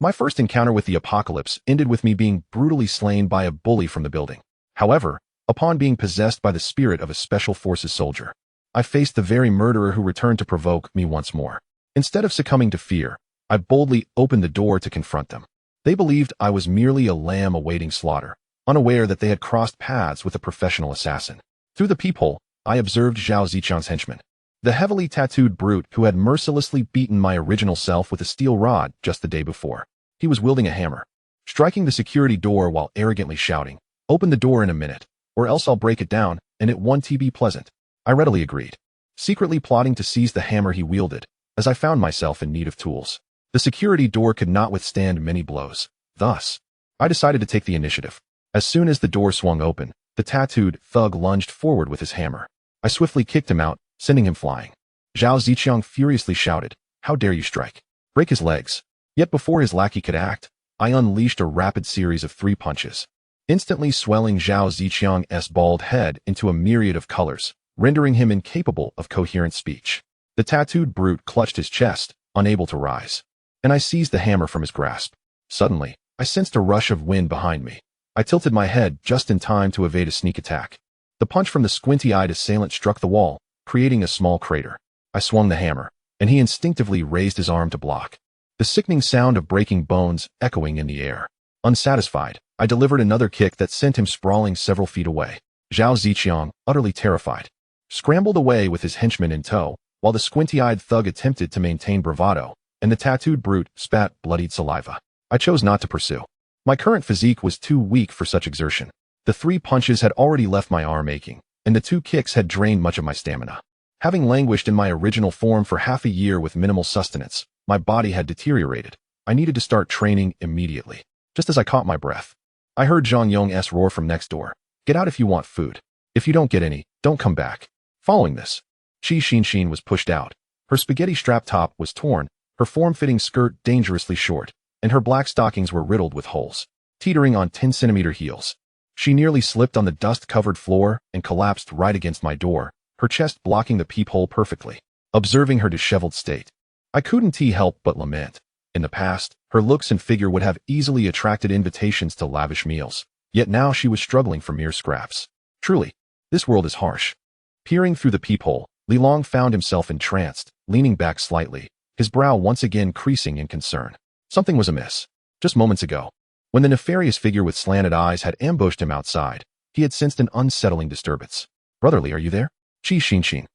My first encounter with the apocalypse ended with me being brutally slain by a bully from the building. However, upon being possessed by the spirit of a special forces soldier, I faced the very murderer who returned to provoke me once more. Instead of succumbing to fear, I boldly opened the door to confront them. They believed I was merely a lamb awaiting slaughter, unaware that they had crossed paths with a professional assassin. Through the peephole, I observed Zhao Zichang's henchman, the heavily tattooed brute who had mercilessly beaten my original self with a steel rod just the day before. He was wielding a hammer, striking the security door while arrogantly shouting, "Open the door in a minute, or else I'll break it down, and it won't be pleasant." I readily agreed, secretly plotting to seize the hammer he wielded, as I found myself in need of tools. The security door could not withstand many blows. Thus, I decided to take the initiative. As soon as the door swung open, the tattooed thug lunged forward with his hammer. I swiftly kicked him out, sending him flying. Zhao Zichang furiously shouted, "How dare you strike? Break his legs." Yet before his lackey could act, I unleashed a rapid series of 3 punches, instantly swelling Zhao Zichang's bald head into a myriad of colors, rendering him incapable of coherent speech. The tattooed brute clutched his chest, unable to rise, and I seized the hammer from his grasp. Suddenly, I sensed a rush of wind behind me. I tilted my head just in time to evade a sneak attack. The punch from the squinty-eyed assailant struck the wall, creating a small crater. I swung the hammer, and he instinctively raised his arm to block, the sickening sound of breaking bones echoing in the air. Unsatisfied, I delivered another kick that sent him sprawling several feet away. Zhao Zichang, utterly terrified, scrambled away with his henchman in tow, while the squinty-eyed thug attempted to maintain bravado, and the tattooed brute spat bloodied saliva. I chose not to pursue. My current physique was too weak for such exertion. The 3 punches had already left my arm aching, and the 2 kicks had drained much of my stamina. Having languished in my original form for half a year with minimal sustenance, my body had deteriorated. I needed to start training immediately. Just as I caught my breath, I heard Zhang Yong's roar from next door. "Get out if you want food. If you don't get any, don't come back." Following this, Qi Xinxin was pushed out. Her spaghetti strap top was torn, her form-fitting skirt dangerously short, and her black stockings were riddled with holes. Teetering on 10-centimeter heels, she nearly slipped on the dust-covered floor and collapsed right against my door, her chest blocking the peephole perfectly. Observing her disheveled state, I couldn't help but lament. In the past, her looks and figure would have easily attracted invitations to lavish meals, yet now she was struggling for mere scraps. Truly, this world is harsh. Peering through the peephole, Li Long found himself entranced, leaning back slightly, his brow once again creasing in concern. Something was amiss. Just moments ago, when the nefarious figure with slanted eyes had ambushed him outside, he had sensed an unsettling disturbance. "Brotherly, are you there?" Qi Xinxin,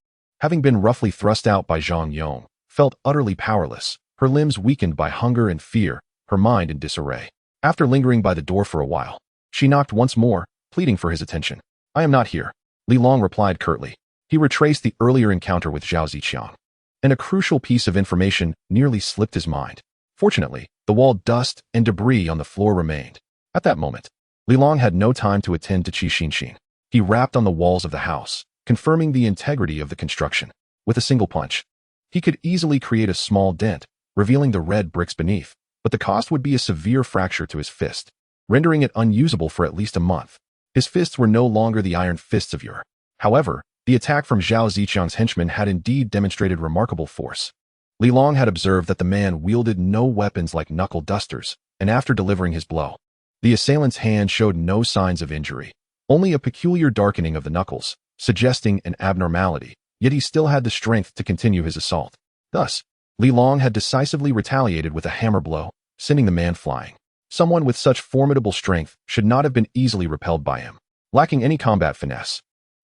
having been roughly thrust out by Zhang Yong, felt utterly powerless, her limbs weakened by hunger and fear, her mind in disarray. After lingering by the door for a while, she knocked once more, pleading for his attention. "I am not here," Li Long replied curtly. He retraced the earlier encounter with Zhao Zichang, and a crucial piece of information nearly slipped his mind. Fortunately, the wall dust and debris on the floor remained. At that moment, Li Long had no time to attend to Qi Xinxin. He rapped on the walls of the house, confirming the integrity of the construction. With a single punch, he could easily create a small dent, revealing the red bricks beneath, but the cost would be a severe fracture to his fist, rendering it unusable for at least a month. His fists were no longer the iron fists of yore. However, the attack from Zhao Zichang's henchman had indeed demonstrated remarkable force. Li Long had observed that the man wielded no weapons like knuckle dusters, and after delivering his blow, the assailant's hand showed no signs of injury, only a peculiar darkening of the knuckles, suggesting an abnormality, yet he still had the strength to continue his assault. Thus, Li Long had decisively retaliated with a hammer blow, sending the man flying. Someone with such formidable strength should not have been easily repelled by him. Lacking any combat finesse,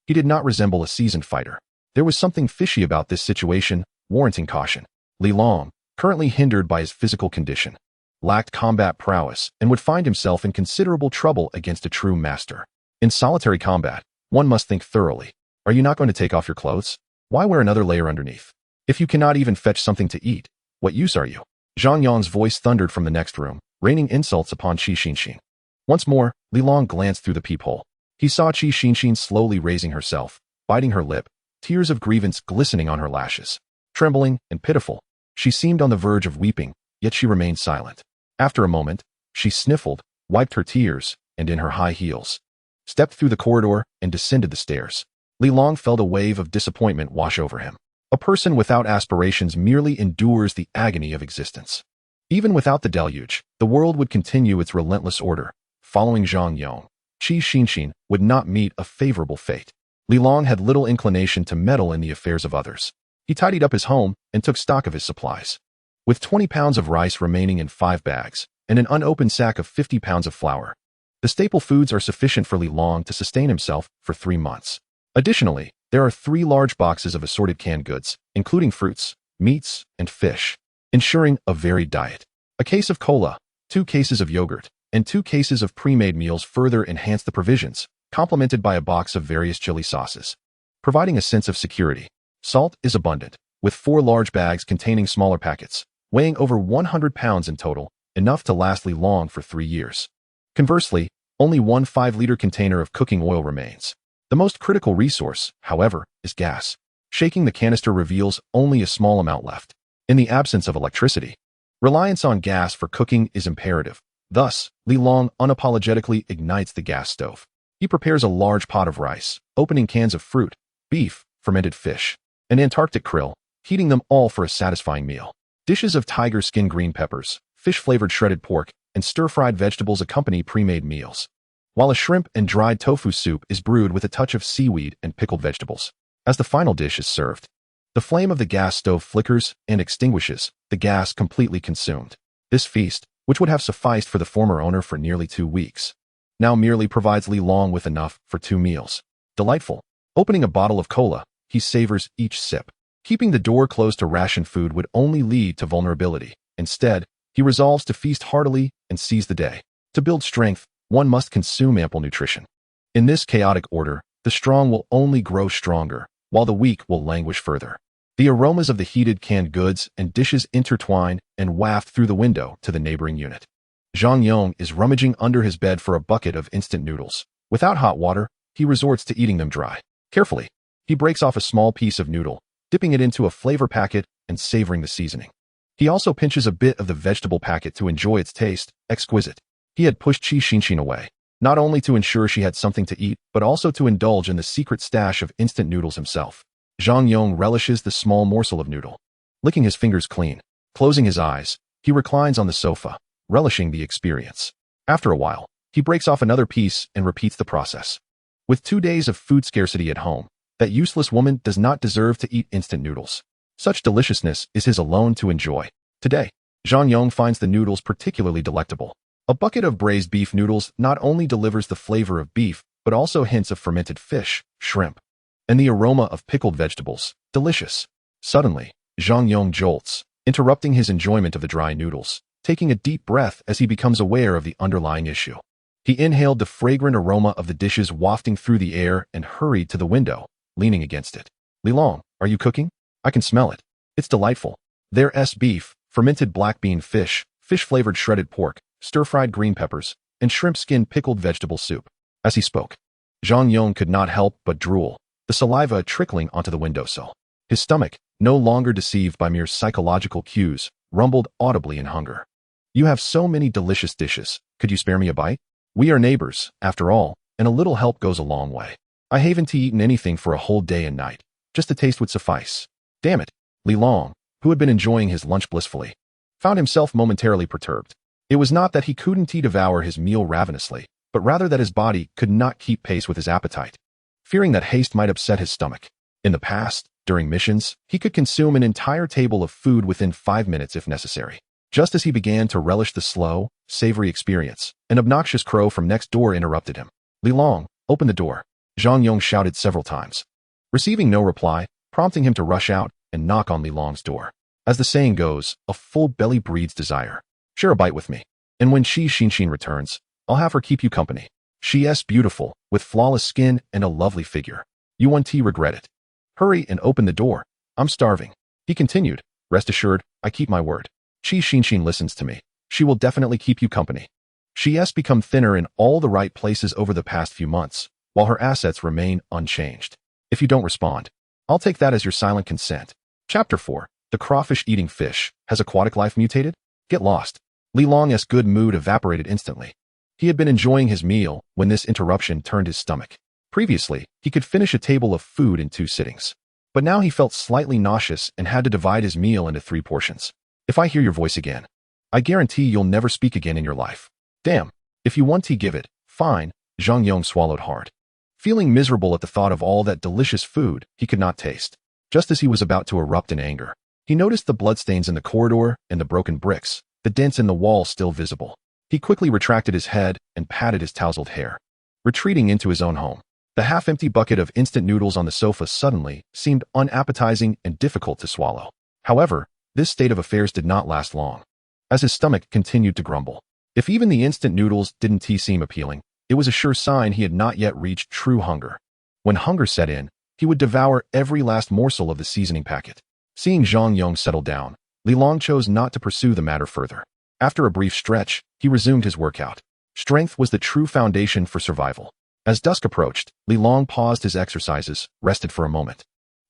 he did not resemble a seasoned fighter. There was something fishy about this situation, warranting caution. Li Long, currently hindered by his physical condition, lacked combat prowess and would find himself in considerable trouble against a true master. In solitary combat, one must think thoroughly. Are you not going to take off your clothes? Why wear another layer underneath? If you cannot even fetch something to eat, what use are you? Zhang Yong's voice thundered from the next room, raining insults upon Qi Xinxin. Once more, Li Long glanced through the peephole. He saw Qi Xinxin slowly raising herself, biting her lip, tears of grievance glistening on her lashes. Trembling and pitiful, she seemed on the verge of weeping, yet she remained silent. After a moment, she sniffled, wiped her tears, and in her high heels, stepped through the corridor and descended the stairs. Li Long felt a wave of disappointment wash over him. A person without aspirations merely endures the agony of existence. Even without the deluge, the world would continue its relentless order. Following Zhang Yong, Qi Xinxin would not meet a favorable fate. Li Long had little inclination to meddle in the affairs of others. He tidied up his home and took stock of his supplies. With 20 pounds of rice remaining in 5 bags, and an unopened sack of 50 pounds of flour, the staple foods are sufficient for Li Long to sustain himself for 3 months. Additionally, there are 3 large boxes of assorted canned goods, including fruits, meats, and fish, ensuring a varied diet. A case of cola, 2 cases of yogurt, and 2 cases of pre-made meals further enhance the provisions, complemented by a box of various chili sauces, providing a sense of security. Salt is abundant, with 4 large bags containing smaller packets, weighing over 100 pounds in total, enough to last Li Long for 3 years. Conversely, only 1 5-liter container of cooking oil remains. The most critical resource, however, is gas. Shaking the canister reveals only a small amount left. In the absence of electricity, reliance on gas for cooking is imperative. Thus, Li Long unapologetically ignites the gas stove. He prepares a large pot of rice, opening cans of fruit, beef, fermented fish, and Antarctic krill, heating them all for a satisfying meal. Dishes of tiger skin green peppers, fish-flavored shredded pork, and stir-fried vegetables accompany pre-made meals, while a shrimp and dried tofu soup is brewed with a touch of seaweed and pickled vegetables. As the final dish is served, the flame of the gas stove flickers and extinguishes, the gas completely consumed. This feast, which would have sufficed for the former owner for nearly 2 weeks, now merely provides Li Long with enough for 2 meals. Delightful. Opening a bottle of cola, he savors each sip. Keeping the door closed to ration food would only lead to vulnerability. Instead, he resolves to feast heartily and seize the day. To build strength, one must consume ample nutrition. In this chaotic order, the strong will only grow stronger, while the weak will languish further. The aromas of the heated canned goods and dishes intertwine and waft through the window to the neighboring unit. Zhang Yong is rummaging under his bed for a bucket of instant noodles. Without hot water, he resorts to eating them dry. Carefully, he breaks off a small piece of noodle, dipping it into a flavor packet and savoring the seasoning. He also pinches a bit of the vegetable packet to enjoy its taste, exquisite. He had pushed Qi Xinxin away, not only to ensure she had something to eat, but also to indulge in the secret stash of instant noodles himself. Zhang Yong relishes the small morsel of noodle. Licking his fingers clean, closing his eyes, he reclines on the sofa, relishing the experience. After a while, he breaks off another piece and repeats the process. With 2 days of food scarcity at home, that useless woman does not deserve to eat instant noodles. Such deliciousness is his alone to enjoy. Today, Zhang Yong finds the noodles particularly delectable. A bucket of braised beef noodles not only delivers the flavor of beef, but also hints of fermented fish, shrimp, and the aroma of pickled vegetables. Delicious. Suddenly, Zhang Yong jolts, interrupting his enjoyment of the dry noodles, taking a deep breath as he becomes aware of the underlying issue. He inhaled the fragrant aroma of the dishes wafting through the air and hurried to the window, leaning against it. Li Long, are you cooking? I can smell it. It's delightful. There's beef, fermented black bean fish, fish-flavored shredded pork, stir-fried green peppers, and shrimp skin pickled vegetable soup. As he spoke, Zhang Yong could not help but drool, the saliva trickling onto the windowsill. His stomach, no longer deceived by mere psychological cues, rumbled audibly in hunger. You have so many delicious dishes. Could you spare me a bite? We are neighbors, after all, and a little help goes a long way. I haven't eaten anything for a whole day and night. Just a taste would suffice. Damn it. Li Long, who had been enjoying his lunch blissfully, found himself momentarily perturbed. It was not that he couldn't devour his meal ravenously, but rather that his body could not keep pace with his appetite, fearing that haste might upset his stomach. In the past, during missions, he could consume an entire table of food within 5 minutes if necessary. Just as he began to relish the slow, savory experience, an obnoxious crow from next door interrupted him. Li Long, open the door. Zhang Yong shouted several times, receiving no reply, prompting him to rush out and knock on Li Long's door. As the saying goes, a full belly breeds desire. Share a bite with me, and when Qi Xinxin returns, I'll have her keep you company. She's beautiful, with flawless skin and a lovely figure. You won't regret it. Hurry and open the door. I'm starving. He continued, rest assured, I keep my word. Qi Xinxin listens to me. She will definitely keep you company. She's become thinner in all the right places over the past few months, while her assets remain unchanged. If you don't respond, I'll take that as your silent consent. Chapter 4. The crawfish-eating fish. Has aquatic life mutated? Get lost. Li Long's good mood evaporated instantly. He had been enjoying his meal when this interruption turned his stomach. Previously, he could finish a table of food in 2 sittings. But now he felt slightly nauseous and had to divide his meal into 3 portions. If I hear your voice again, I guarantee you'll never speak again in your life. Damn. If you want tea, give it. Fine. Zhang Yong swallowed hard. Feeling miserable at the thought of all that delicious food he could not taste. Just as he was about to erupt in anger, he noticed the bloodstains in the corridor and the broken bricks, the dents in the wall still visible. He quickly retracted his head and patted his tousled hair. Retreating into his own home, the half-empty bucket of instant noodles on the sofa suddenly seemed unappetizing and difficult to swallow. However, this state of affairs did not last long, as his stomach continued to grumble. If even the instant noodles didn't seem appealing, it was a sure sign he had not yet reached true hunger. When hunger set in, he would devour every last morsel of the seasoning packet. Seeing Zhang Yong settle down, Li Long chose not to pursue the matter further. After a brief stretch, he resumed his workout. Strength was the true foundation for survival. As dusk approached, Li Long paused his exercises, rested for a moment,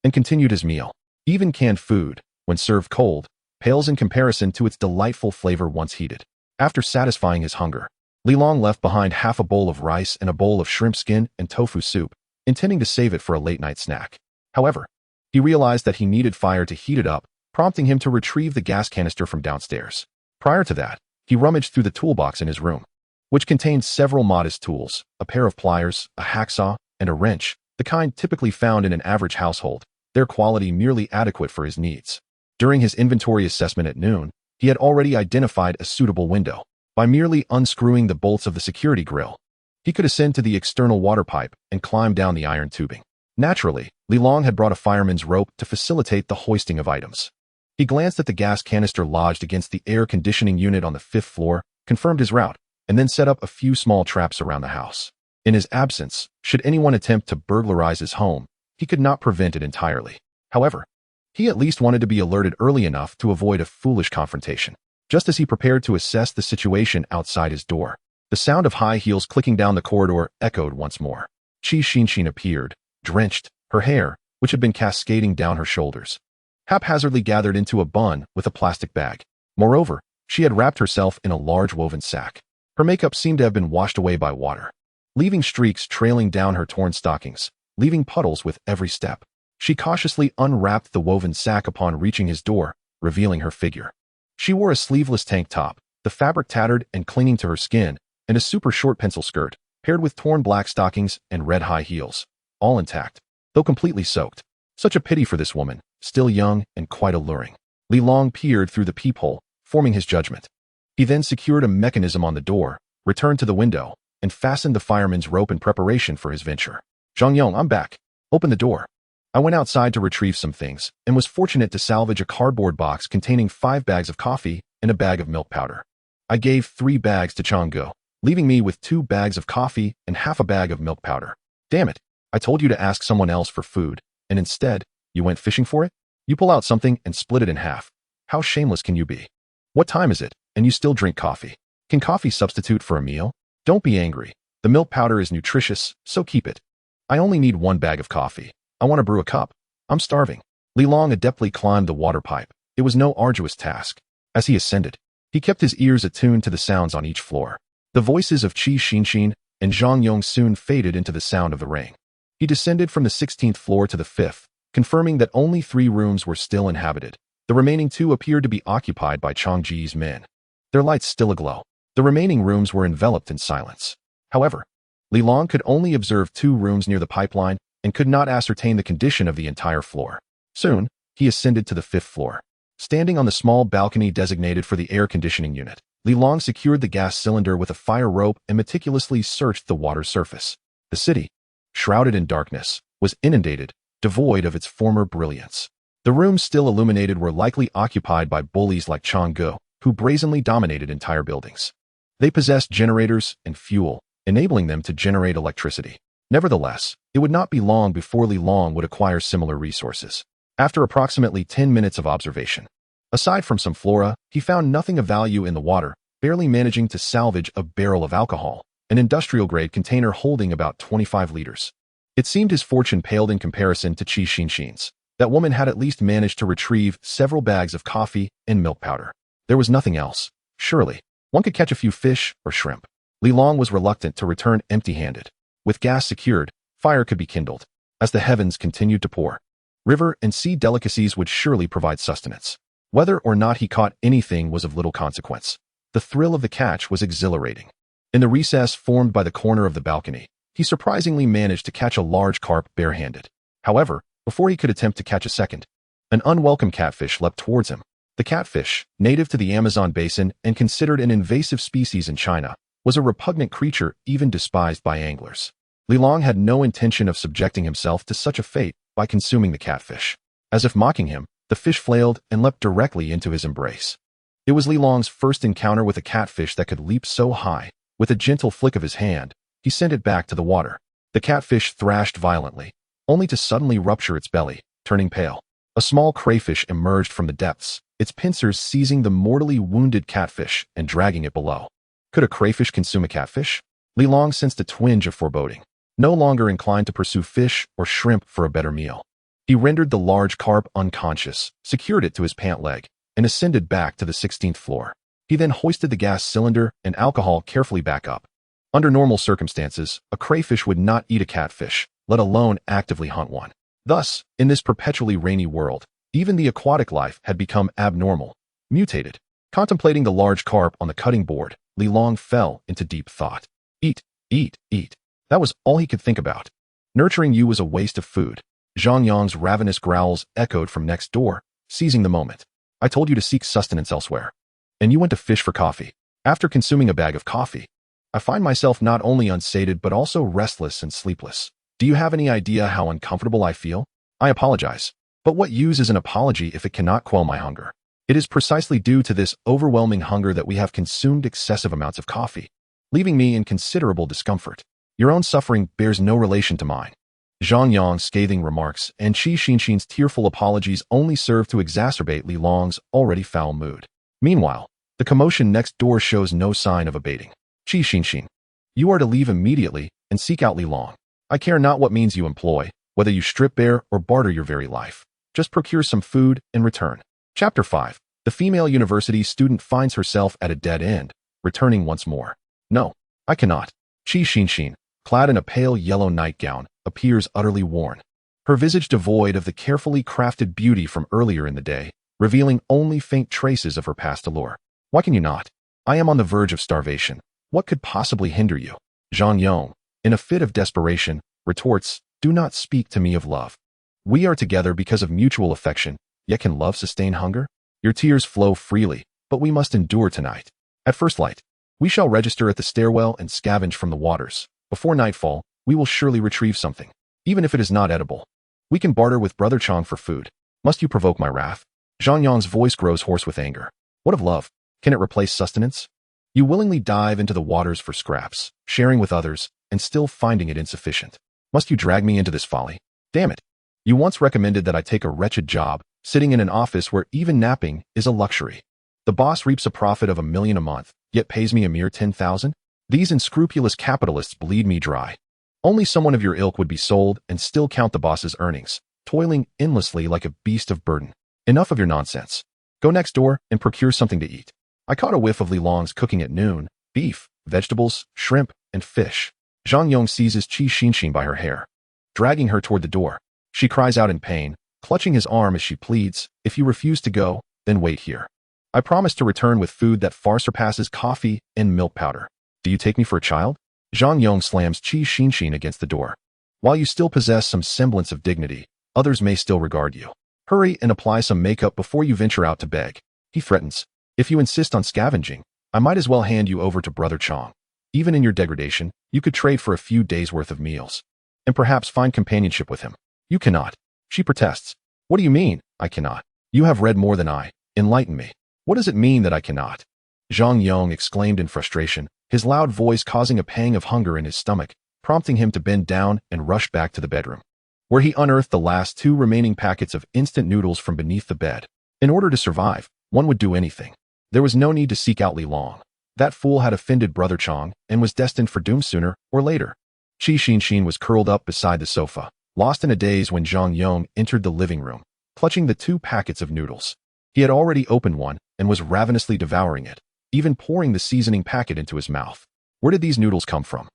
and continued his meal. Even canned food, when served cold, pales in comparison to its delightful flavor once heated. After satisfying his hunger, Li Long left behind half a bowl of rice and a bowl of shrimp skin and tofu soup, intending to save it for a late-night snack. However, he realized that he needed fire to heat it up, prompting him to retrieve the gas canister from downstairs. Prior to that, he rummaged through the toolbox in his room, which contained several modest tools, a pair of pliers, a hacksaw, and a wrench, the kind typically found in an average household, their quality merely adequate for his needs. During his inventory assessment at noon, he had already identified a suitable window. By merely unscrewing the bolts of the security grill, he could ascend to the external water pipe and climb down the iron tubing. Naturally, Li Long had brought a fireman's rope to facilitate the hoisting of items. He glanced at the gas canister lodged against the air conditioning unit on the 5th floor, confirmed his route, and then set up a few small traps around the house. In his absence, should anyone attempt to burglarize his home, he could not prevent it entirely. However, he at least wanted to be alerted early enough to avoid a foolish confrontation. Just as he prepared to assess the situation outside his door, the sound of high heels clicking down the corridor echoed once more. Qi Xinshin appeared, drenched, her hair, which had been cascading down her shoulders, haphazardly gathered into a bun with a plastic bag. Moreover, she had wrapped herself in a large woven sack. Her makeup seemed to have been washed away by water, leaving streaks trailing down her torn stockings, leaving puddles with every step. She cautiously unwrapped the woven sack upon reaching his door, revealing her figure. She wore a sleeveless tank top, the fabric tattered and clinging to her skin, and a super short pencil skirt, paired with torn black stockings and red high heels, all intact, though completely soaked. Such a pity for this woman, still young and quite alluring. Li Long peered through the peephole, forming his judgment. He then secured a mechanism on the door, returned to the window, and fastened the fireman's rope in preparation for his venture. Zhang Yong, I'm back. Open the door. I went outside to retrieve some things, and was fortunate to salvage a cardboard box containing 5 bags of coffee and a bag of milk powder. I gave 3 bags to Changgo, leaving me with 2 bags of coffee and half a bag of milk powder. Damn it, I told you to ask someone else for food, and instead, you went fishing for it? You pull out something and split it in half. How shameless can you be? What time is it, and you still drink coffee? Can coffee substitute for a meal? Don't be angry. The milk powder is nutritious, so keep it. I only need 1 bag of coffee. I want to brew a cup. I'm starving. Li Long adeptly climbed the water pipe. It was no arduous task. As he ascended, he kept his ears attuned to the sounds on each floor. The voices of Qi Xinshin and Zhang Yong soon faded into the sound of the rain. He descended from the 16th floor to the 5th, confirming that only 3 rooms were still inhabited. The remaining 2 appeared to be occupied by Changji's men, their lights still aglow. The remaining rooms were enveloped in silence. However, Li Long could only observe 2 rooms near the pipeline and could not ascertain the condition of the entire floor. Soon, he ascended to the 5th floor. Standing on the small balcony designated for the air conditioning unit, Li Long secured the gas cylinder with a fire rope and meticulously searched the water surface. The city, shrouded in darkness, was inundated, devoid of its former brilliance. The rooms still illuminated were likely occupied by bullies like Changgo, who brazenly dominated entire buildings. They possessed generators and fuel, enabling them to generate electricity. Nevertheless, it would not be long before Li Long would acquire similar resources. After approximately 10 minutes of observation, aside from some flora, he found nothing of value in the water, barely managing to salvage a barrel of alcohol, an industrial-grade container holding about 25 liters. It seemed his fortune paled in comparison to Qi Xinshin's. That woman had at least managed to retrieve several bags of coffee and milk powder. There was nothing else. Surely, one could catch a few fish or shrimp. Li Long was reluctant to return empty-handed. With gas secured, fire could be kindled. As the heavens continued to pour, river and sea delicacies would surely provide sustenance. Whether or not he caught anything was of little consequence. The thrill of the catch was exhilarating. In the recess formed by the corner of the balcony, he surprisingly managed to catch a large carp barehanded. However, before he could attempt to catch a second, an unwelcome catfish leapt towards him. The catfish, native to the Amazon basin and considered an invasive species in China, was a repugnant creature even despised by anglers. Li Long had no intention of subjecting himself to such a fate by consuming the catfish. As if mocking him, the fish flailed and leapt directly into his embrace. It was Li Long's first encounter with a catfish that could leap so high. With a gentle flick of his hand, he sent it back to the water. The catfish thrashed violently, only to suddenly rupture its belly, turning pale. A small crayfish emerged from the depths, its pincers seizing the mortally wounded catfish and dragging it below. Could a crayfish consume a catfish? Li Long sensed a twinge of foreboding. No longer inclined to pursue fish or shrimp for a better meal, he rendered the large carp unconscious, secured it to his pant leg, and ascended back to the 16th floor. He then hoisted the gas cylinder and alcohol carefully back up. Under normal circumstances, a crayfish would not eat a catfish, let alone actively hunt one. Thus, in this perpetually rainy world, even the aquatic life had become abnormal, mutated. Contemplating the large carp on the cutting board, Li Long fell into deep thought. Eat, eat, eat. That was all he could think about. Nurturing you was a waste of food. Zhang Yang's ravenous growls echoed from next door, seizing the moment. I told you to seek sustenance elsewhere. And you went to fish for coffee. After consuming a bag of coffee, I find myself not only unsated but also restless and sleepless. Do you have any idea how uncomfortable I feel? I apologize. But what use is an apology if it cannot quell my hunger? It is precisely due to this overwhelming hunger that we have consumed excessive amounts of coffee, leaving me in considerable discomfort. Your own suffering bears no relation to mine. Zhang Yang's scathing remarks and Qi Xinxin's tearful apologies only served to exacerbate Li Long's already foul mood. Meanwhile, the commotion next door shows no sign of abating. Qi Xinxin, you are to leave immediately and seek out Li Long. I care not what means you employ, whether you strip bare or barter your very life. Just procure some food and return. Chapter 5. The female university student finds herself at a dead end, returning once more. No, I cannot. Qi Xinxin, clad in a pale yellow nightgown, appears utterly worn. Her visage devoid of the carefully crafted beauty from earlier in the day, revealing only faint traces of her past allure. Why can you not? I am on the verge of starvation. What could possibly hinder you? Zhang Yong, in a fit of desperation, retorts, do not speak to me of love. We are together because of mutual affection, yet can love sustain hunger? Your tears flow freely, but we must endure tonight. At first light, we shall register at the stairwell and scavenge from the waters. Before nightfall, we will surely retrieve something, even if it is not edible. We can barter with Brother Chong for food. Must you provoke my wrath? Zhang Yong's voice grows hoarse with anger. What of love? Can it replace sustenance? You willingly dive into the waters for scraps, sharing with others, and still finding it insufficient. Must you drag me into this folly? Damn it. You once recommended that I take a wretched job, sitting in an office where even napping is a luxury. The boss reaps a profit of $1 million a month, yet pays me a mere 10,000? These unscrupulous capitalists bleed me dry. Only someone of your ilk would be sold and still count the boss's earnings, toiling endlessly like a beast of burden. Enough of your nonsense. Go next door and procure something to eat. I caught a whiff of Li Long's cooking at noon: beef, vegetables, shrimp, and fish. Zhang Yong seizes Qi Xinxin by her hair, dragging her toward the door. She cries out in pain, clutching his arm as she pleads, if you refuse to go, then wait here. I promise to return with food that far surpasses coffee and milk powder. Do you take me for a child? Zhang Yong slams Qi Xinxin against the door. While you still possess some semblance of dignity, others may still regard you. Hurry and apply some makeup before you venture out to beg. He threatens. If you insist on scavenging, I might as well hand you over to Brother Chong. Even in your degradation, you could trade for a few days' worth of meals, and perhaps find companionship with him. You cannot. She protests. What do you mean, I cannot? You have read more than I. Enlighten me. What does it mean that I cannot? Zhang Yong exclaimed in frustration, his loud voice causing a pang of hunger in his stomach, prompting him to bend down and rush back to the bedroom, where he unearthed the last 2 remaining packets of instant noodles from beneath the bed. In order to survive, one would do anything. There was no need to seek out Li Long. That fool had offended Brother Chong and was destined for doom sooner or later. Qi Xinxin was curled up beside the sofa, lost in a daze when Zhang Yong entered the living room, clutching the 2 packets of noodles. He had already opened one and was ravenously devouring it, even pouring the seasoning packet into his mouth. Where did these noodles come from?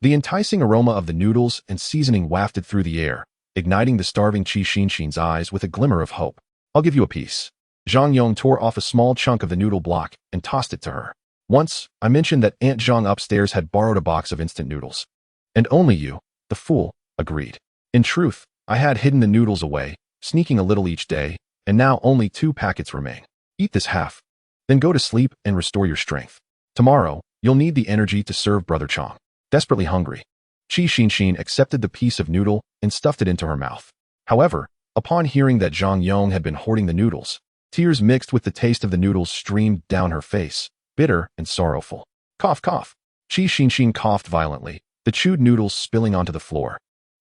The enticing aroma of the noodles and seasoning wafted through the air, igniting the starving Qi Xinxin's eyes with a glimmer of hope. I'll give you a piece. Zhang Yong tore off a small chunk of the noodle block and tossed it to her. Once, I mentioned that Aunt Zhang upstairs had borrowed a box of instant noodles. And only you, the fool, agreed. In truth, I had hidden the noodles away, sneaking a little each day, and now only 2 packets remain. Eat this half. Then go to sleep and restore your strength. Tomorrow, you'll need the energy to serve Brother Chong. Desperately hungry, Qi Xinxin accepted the piece of noodle and stuffed it into her mouth. However, upon hearing that Zhang Yong had been hoarding the noodles, tears mixed with the taste of the noodles streamed down her face, bitter and sorrowful. Cough, cough. Qi Xinxin coughed violently, the chewed noodles spilling onto the floor.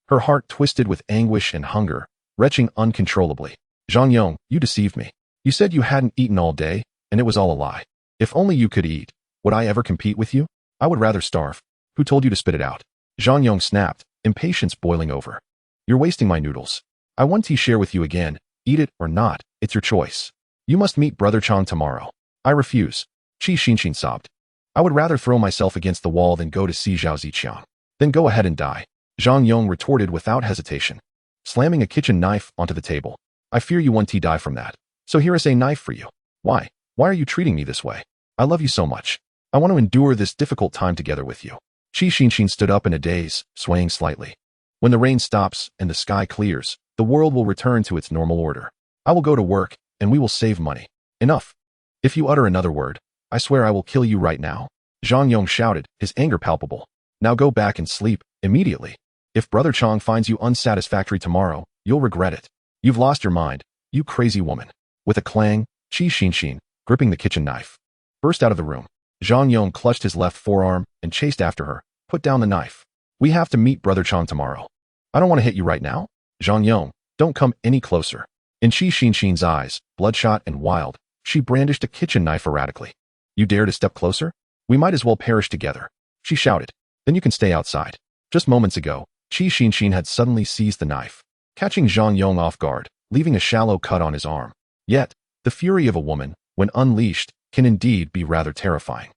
Her heart twisted with anguish and hunger, retching uncontrollably. Zhang Yong, you deceived me. You said you hadn't eaten all day, and it was all a lie. If only you could eat, would I ever compete with you? I would rather starve. Who told you to spit it out? Zhang Yong snapped, impatience boiling over. You're wasting my noodles. I want to share with you again. Eat it or not, it's your choice. You must meet Brother Chong tomorrow. I refuse. Qi Xinxin sobbed. I would rather throw myself against the wall than go to see Zhao Ziqiang. Then go ahead and die. Zhang Yong retorted without hesitation, slamming a kitchen knife onto the table. I fear you want to die from that. So here is a knife for you. Why? Why are you treating me this way? I love you so much. I want to endure this difficult time together with you. Qi Xinxin stood up in a daze, swaying slightly. When the rain stops and the sky clears, the world will return to its normal order. I will go to work, and we will save money. Enough. If you utter another word, I swear I will kill you right now. Zhang Yong shouted, his anger palpable. Now go back and sleep, immediately. If Brother Chong finds you unsatisfactory tomorrow, you'll regret it. You've lost your mind, you crazy woman. With a clang, Qi Xinxin, gripping the kitchen knife, burst out of the room. Zhang Yong clutched his left forearm and chased after her. Put down the knife. We have to meet Brother Chong tomorrow. I don't want to hit you right now. Zhang Yong, don't come any closer. In Qi Xinxin's eyes, bloodshot and wild, she brandished a kitchen knife erratically. You dare to step closer? We might as well perish together. She shouted. Then you can stay outside. Just moments ago, Qi Xinxin had suddenly seized the knife, catching Zhang Yong off guard, leaving a shallow cut on his arm. Yet, the fury of a woman, when unleashed, can indeed be rather terrifying.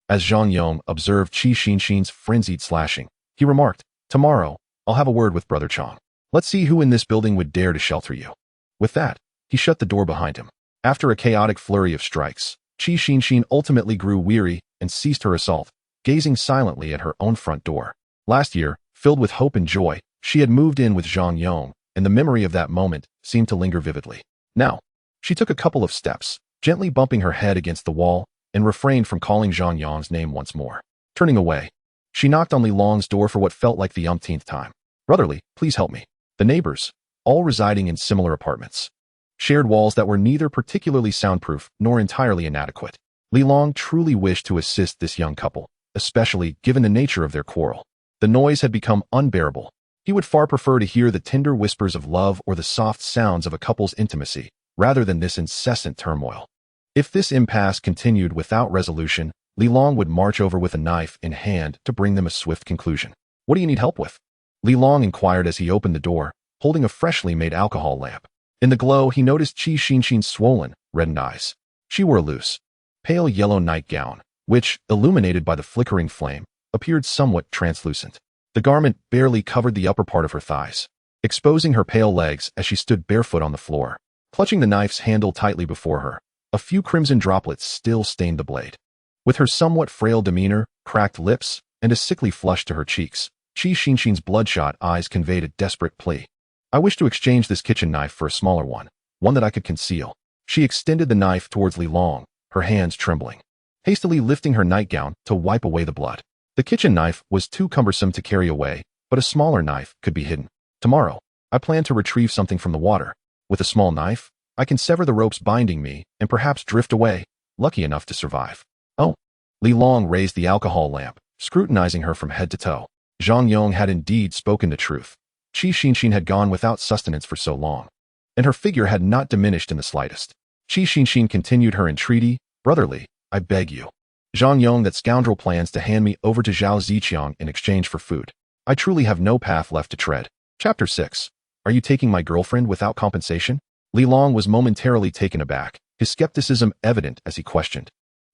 As Zhang Yong observed Qi Xinxin's frenzied slashing, he remarked, Tomorrow, I'll have a word with Brother Chong. Let's see who in this building would dare to shelter you. With that, he shut the door behind him. After a chaotic flurry of strikes, Qi Xinxin ultimately grew weary and ceased her assault, gazing silently at her own front door. Last year, filled with hope and joy, she had moved in with Zhang Yong, and the memory of that moment seemed to linger vividly. Now, she took a couple of steps, gently bumping her head against the wall, and refrained from calling Zhang Yong's name once more. Turning away, she knocked on Li Long's door for what felt like the umpteenth time. Brotherly, please help me. The neighbors, all residing in similar apartments, shared walls that were neither particularly soundproof nor entirely inadequate. Li Long truly wished to assist this young couple, especially given the nature of their quarrel. The noise had become unbearable. He would far prefer to hear the tender whispers of love or the soft sounds of a couple's intimacy, rather than this incessant turmoil. If this impasse continued without resolution, Li Long would march over with a knife in hand to bring them a swift conclusion. What do you need help with? Li Long inquired as he opened the door, holding a freshly made alcohol lamp. In the glow, he noticed Qi Xinxin's swollen, reddened eyes. She wore a loose, pale yellow nightgown, which, illuminated by the flickering flame, appeared somewhat translucent. The garment barely covered the upper part of her thighs, exposing her pale legs as she stood barefoot on the floor. Clutching the knife's handle tightly before her, a few crimson droplets still stained the blade. With her somewhat frail demeanor, cracked lips, and a sickly flush to her cheeks, Qi Xinxin's bloodshot eyes conveyed a desperate plea. I wish to exchange this kitchen knife for a smaller one that I could conceal. She extended the knife towards Li Long, her hands trembling, hastily lifting her nightgown to wipe away the blood. The kitchen knife was too cumbersome to carry away, but a smaller knife could be hidden. Tomorrow, I plan to retrieve something from the water. With a small knife, I can sever the ropes binding me and perhaps drift away, lucky enough to survive. Oh. Li Long raised the alcohol lamp, scrutinizing her from head to toe. Zhang Yong had indeed spoken the truth. Qi Xinxin had gone without sustenance for so long, and her figure had not diminished in the slightest. Qi Xinxin continued her entreaty, Brotherly, I beg you. Zhang Yong, that scoundrel plans to hand me over to Zhao Ziqiang in exchange for food. I truly have no path left to tread. Chapter 6. Are you taking my girlfriend without compensation? Li Long was momentarily taken aback, his skepticism evident as he questioned.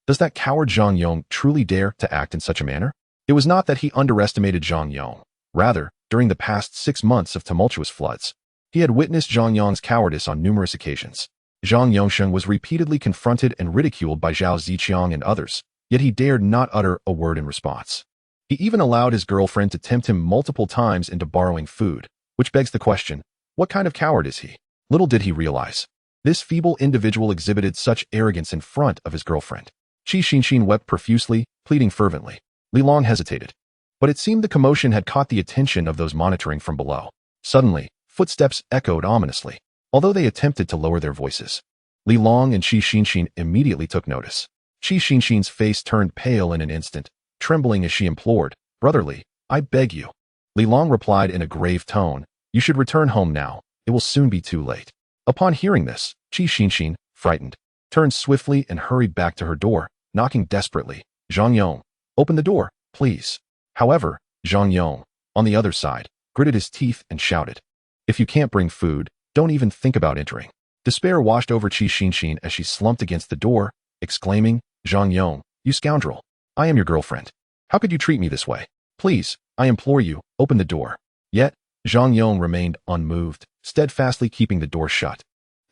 Does that coward Zhang Yong truly dare to act in such a manner? It was not that he underestimated Zhang Yong. Rather, during the past 6 months of tumultuous floods, he had witnessed Zhang Yong's cowardice on numerous occasions. Zhang Yongsheng was repeatedly confronted and ridiculed by Zhao Ziqiang and others, yet he dared not utter a word in response. He even allowed his girlfriend to tempt him multiple times into borrowing food, which begs the question, what kind of coward is he? Little did he realize. This feeble individual exhibited such arrogance in front of his girlfriend. Qi Xinxin wept profusely, pleading fervently. Li Long hesitated. But it seemed the commotion had caught the attention of those monitoring from below. Suddenly, footsteps echoed ominously, although they attempted to lower their voices. Li Long and Qi Xinxin immediately took notice. Qi Xinxin's face turned pale in an instant, trembling as she implored, "Brotherly, I beg you." Li Long replied in a grave tone, "You should return home now. It will soon be too late." Upon hearing this, Qi Xinxin, frightened, turned swiftly and hurried back to her door, knocking desperately. "Zhang Yong, open the door, please." However, Zhang Yong, on the other side, gritted his teeth and shouted, "If you can't bring food, don't even think about entering." Despair washed over Qi Xinxin as she slumped against the door, exclaiming, "Zhang Yong, you scoundrel! I am your girlfriend. How could you treat me this way? Please, I implore you, open the door." Yet, Zhang Yong remained unmoved, steadfastly keeping the door shut.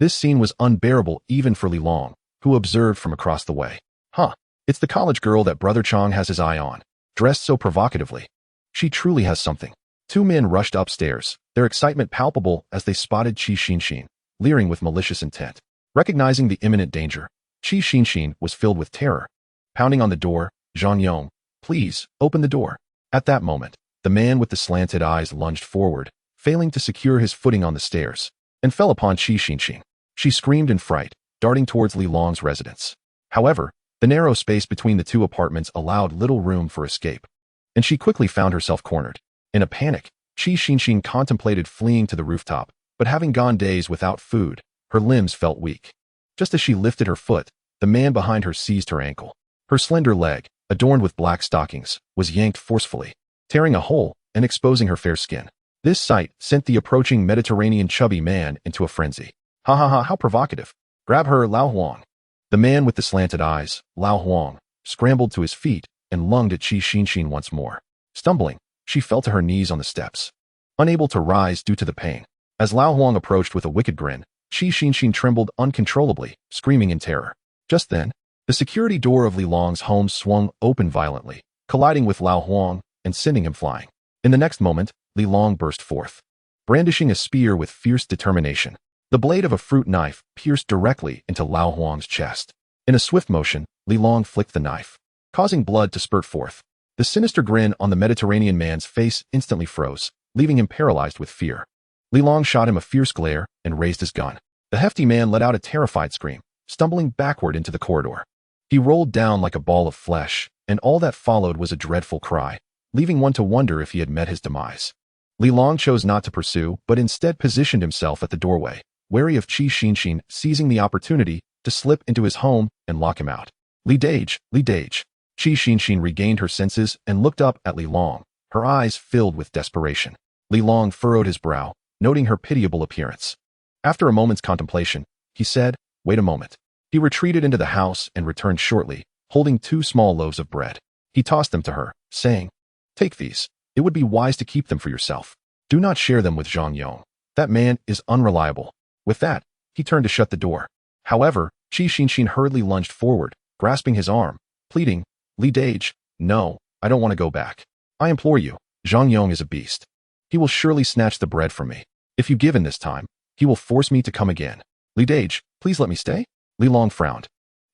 This scene was unbearable even for Li Long, who observed from across the way. "Huh, it's the college girl that Brother Chong has his eye on, dressed so provocatively. She truly has something." Two men rushed upstairs, their excitement palpable as they spotted Qi Xinxin, leering with malicious intent. Recognizing the imminent danger, Qi Xinxin was filled with terror. Pounding on the door, "Zhang Yong, please, open the door." At that moment, the man with the slanted eyes lunged forward, failing to secure his footing on the stairs, and fell upon Qi Xinxin. She screamed in fright, darting towards Li Long's residence. However, the narrow space between the two apartments allowed little room for escape, and she quickly found herself cornered. In a panic, Qi Xinxin contemplated fleeing to the rooftop, but having gone days without food, her limbs felt weak. Just as she lifted her foot, the man behind her seized her ankle. Her slender leg, adorned with black stockings, was yanked forcefully, tearing a hole and exposing her fair skin. This sight sent the approaching Mediterranean chubby man into a frenzy. "Ha ha ha, how provocative. Grab her, Lao Huang." The man with the slanted eyes, Lao Huang, scrambled to his feet and lunged at Qi Xinxin once more. Stumbling, she fell to her knees on the steps, unable to rise due to the pain. As Lao Huang approached with a wicked grin, Qi Xinxin trembled uncontrollably, screaming in terror. Just then, the security door of Li Long's home swung open violently, colliding with Lao Huang and sending him flying. In the next moment, Li Long burst forth, brandishing a spear with fierce determination. The blade of a fruit knife pierced directly into Lao Huang's chest. In a swift motion, Li Long flicked the knife, causing blood to spurt forth. The sinister grin on the Mediterranean man's face instantly froze, leaving him paralyzed with fear. Li Long shot him a fierce glare and raised his gun. The hefty man let out a terrified scream, stumbling backward into the corridor. He rolled down like a ball of flesh, and all that followed was a dreadful cry, leaving one to wonder if he had met his demise. Li Long chose not to pursue, but instead positioned himself at the doorway, wary of Qi Xinxin seizing the opportunity to slip into his home and lock him out. Li Dage, Li Dage." Qi Xinxin regained her senses and looked up at Li Long, her eyes filled with desperation. Li Long furrowed his brow, noting her pitiable appearance. After a moment's contemplation, he said, "Wait a moment." He retreated into the house and returned shortly, holding 2 small loaves of bread. He tossed them to her, saying, "Take these. It would be wise to keep them for yourself. Do not share them with Zhang Yong. That man is unreliable." With that, he turned to shut the door. However, Qi Xinxin hurriedly lunged forward, grasping his arm, pleading, "Li Dage, no, I don't want to go back. I implore you, Zhang Yong is a beast. He will surely snatch the bread from me. If you give in this time, he will force me to come again. Li Dage, please let me stay." Li Long frowned,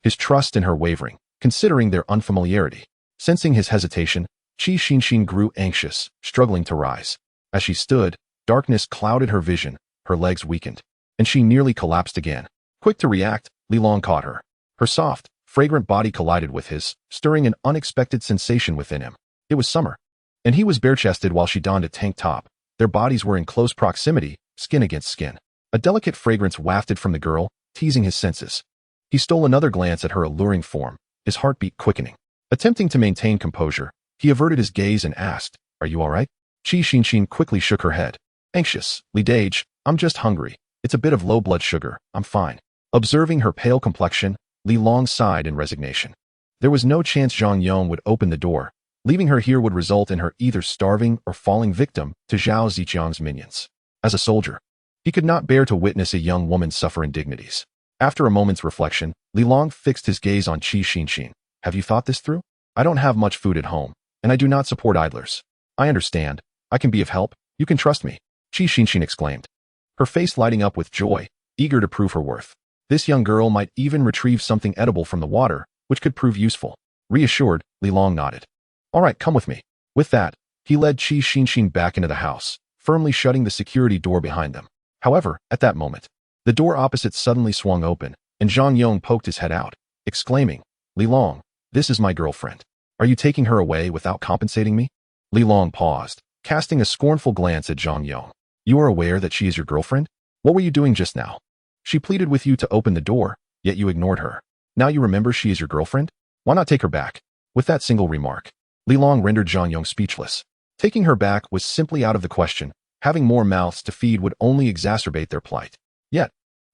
his trust in her wavering, considering their unfamiliarity. Sensing his hesitation, Qi Xinxin grew anxious, struggling to rise. As she stood, darkness clouded her vision, her legs weakened, and she nearly collapsed again. Quick to react, Li Long caught her. Her soft, fragrant body collided with his, stirring an unexpected sensation within him. It was summer, and he was bare-chested while she donned a tank top. Their bodies were in close proximity, skin against skin. A delicate fragrance wafted from the girl, teasing his senses. He stole another glance at her alluring form, his heartbeat quickening. Attempting to maintain composure, he averted his gaze and asked, "Are you all right?" Qi Xinxin quickly shook her head. "Anxious, Li Dage, I'm just hungry. It's a bit of low blood sugar, I'm fine." Observing her pale complexion, Li Long sighed in resignation. There was no chance Zhang Yong would open the door. Leaving her here would result in her either starving or falling victim to Zhao Ziqiang's minions. As a soldier, he could not bear to witness a young woman suffer indignities. After a moment's reflection, Li Long fixed his gaze on Qi Xinxin. Have you thought this through? I don't have much food at home, and I do not support idlers. I understand. I can be of help. You can trust me, Qi Xinxin exclaimed, her face lighting up with joy, eager to prove her worth. This young girl might even retrieve something edible from the water, which could prove useful. Reassured, Li Long nodded. All right, come with me. With that, he led Qi Xinxin back into the house, firmly shutting the security door behind them. However, at that moment, the door opposite suddenly swung open, and Zhang Yong poked his head out, exclaiming, Li Long, this is my girlfriend. Are you taking her away without compensating me? Li Long paused, casting a scornful glance at Zhang Yong. You are aware that she is your girlfriend? What were you doing just now? She pleaded with you to open the door, yet you ignored her. Now you remember she is your girlfriend? Why not take her back? With that single remark, Li Long rendered Zhang Yong speechless. Taking her back was simply out of the question. Having more mouths to feed would only exacerbate their plight. Yet,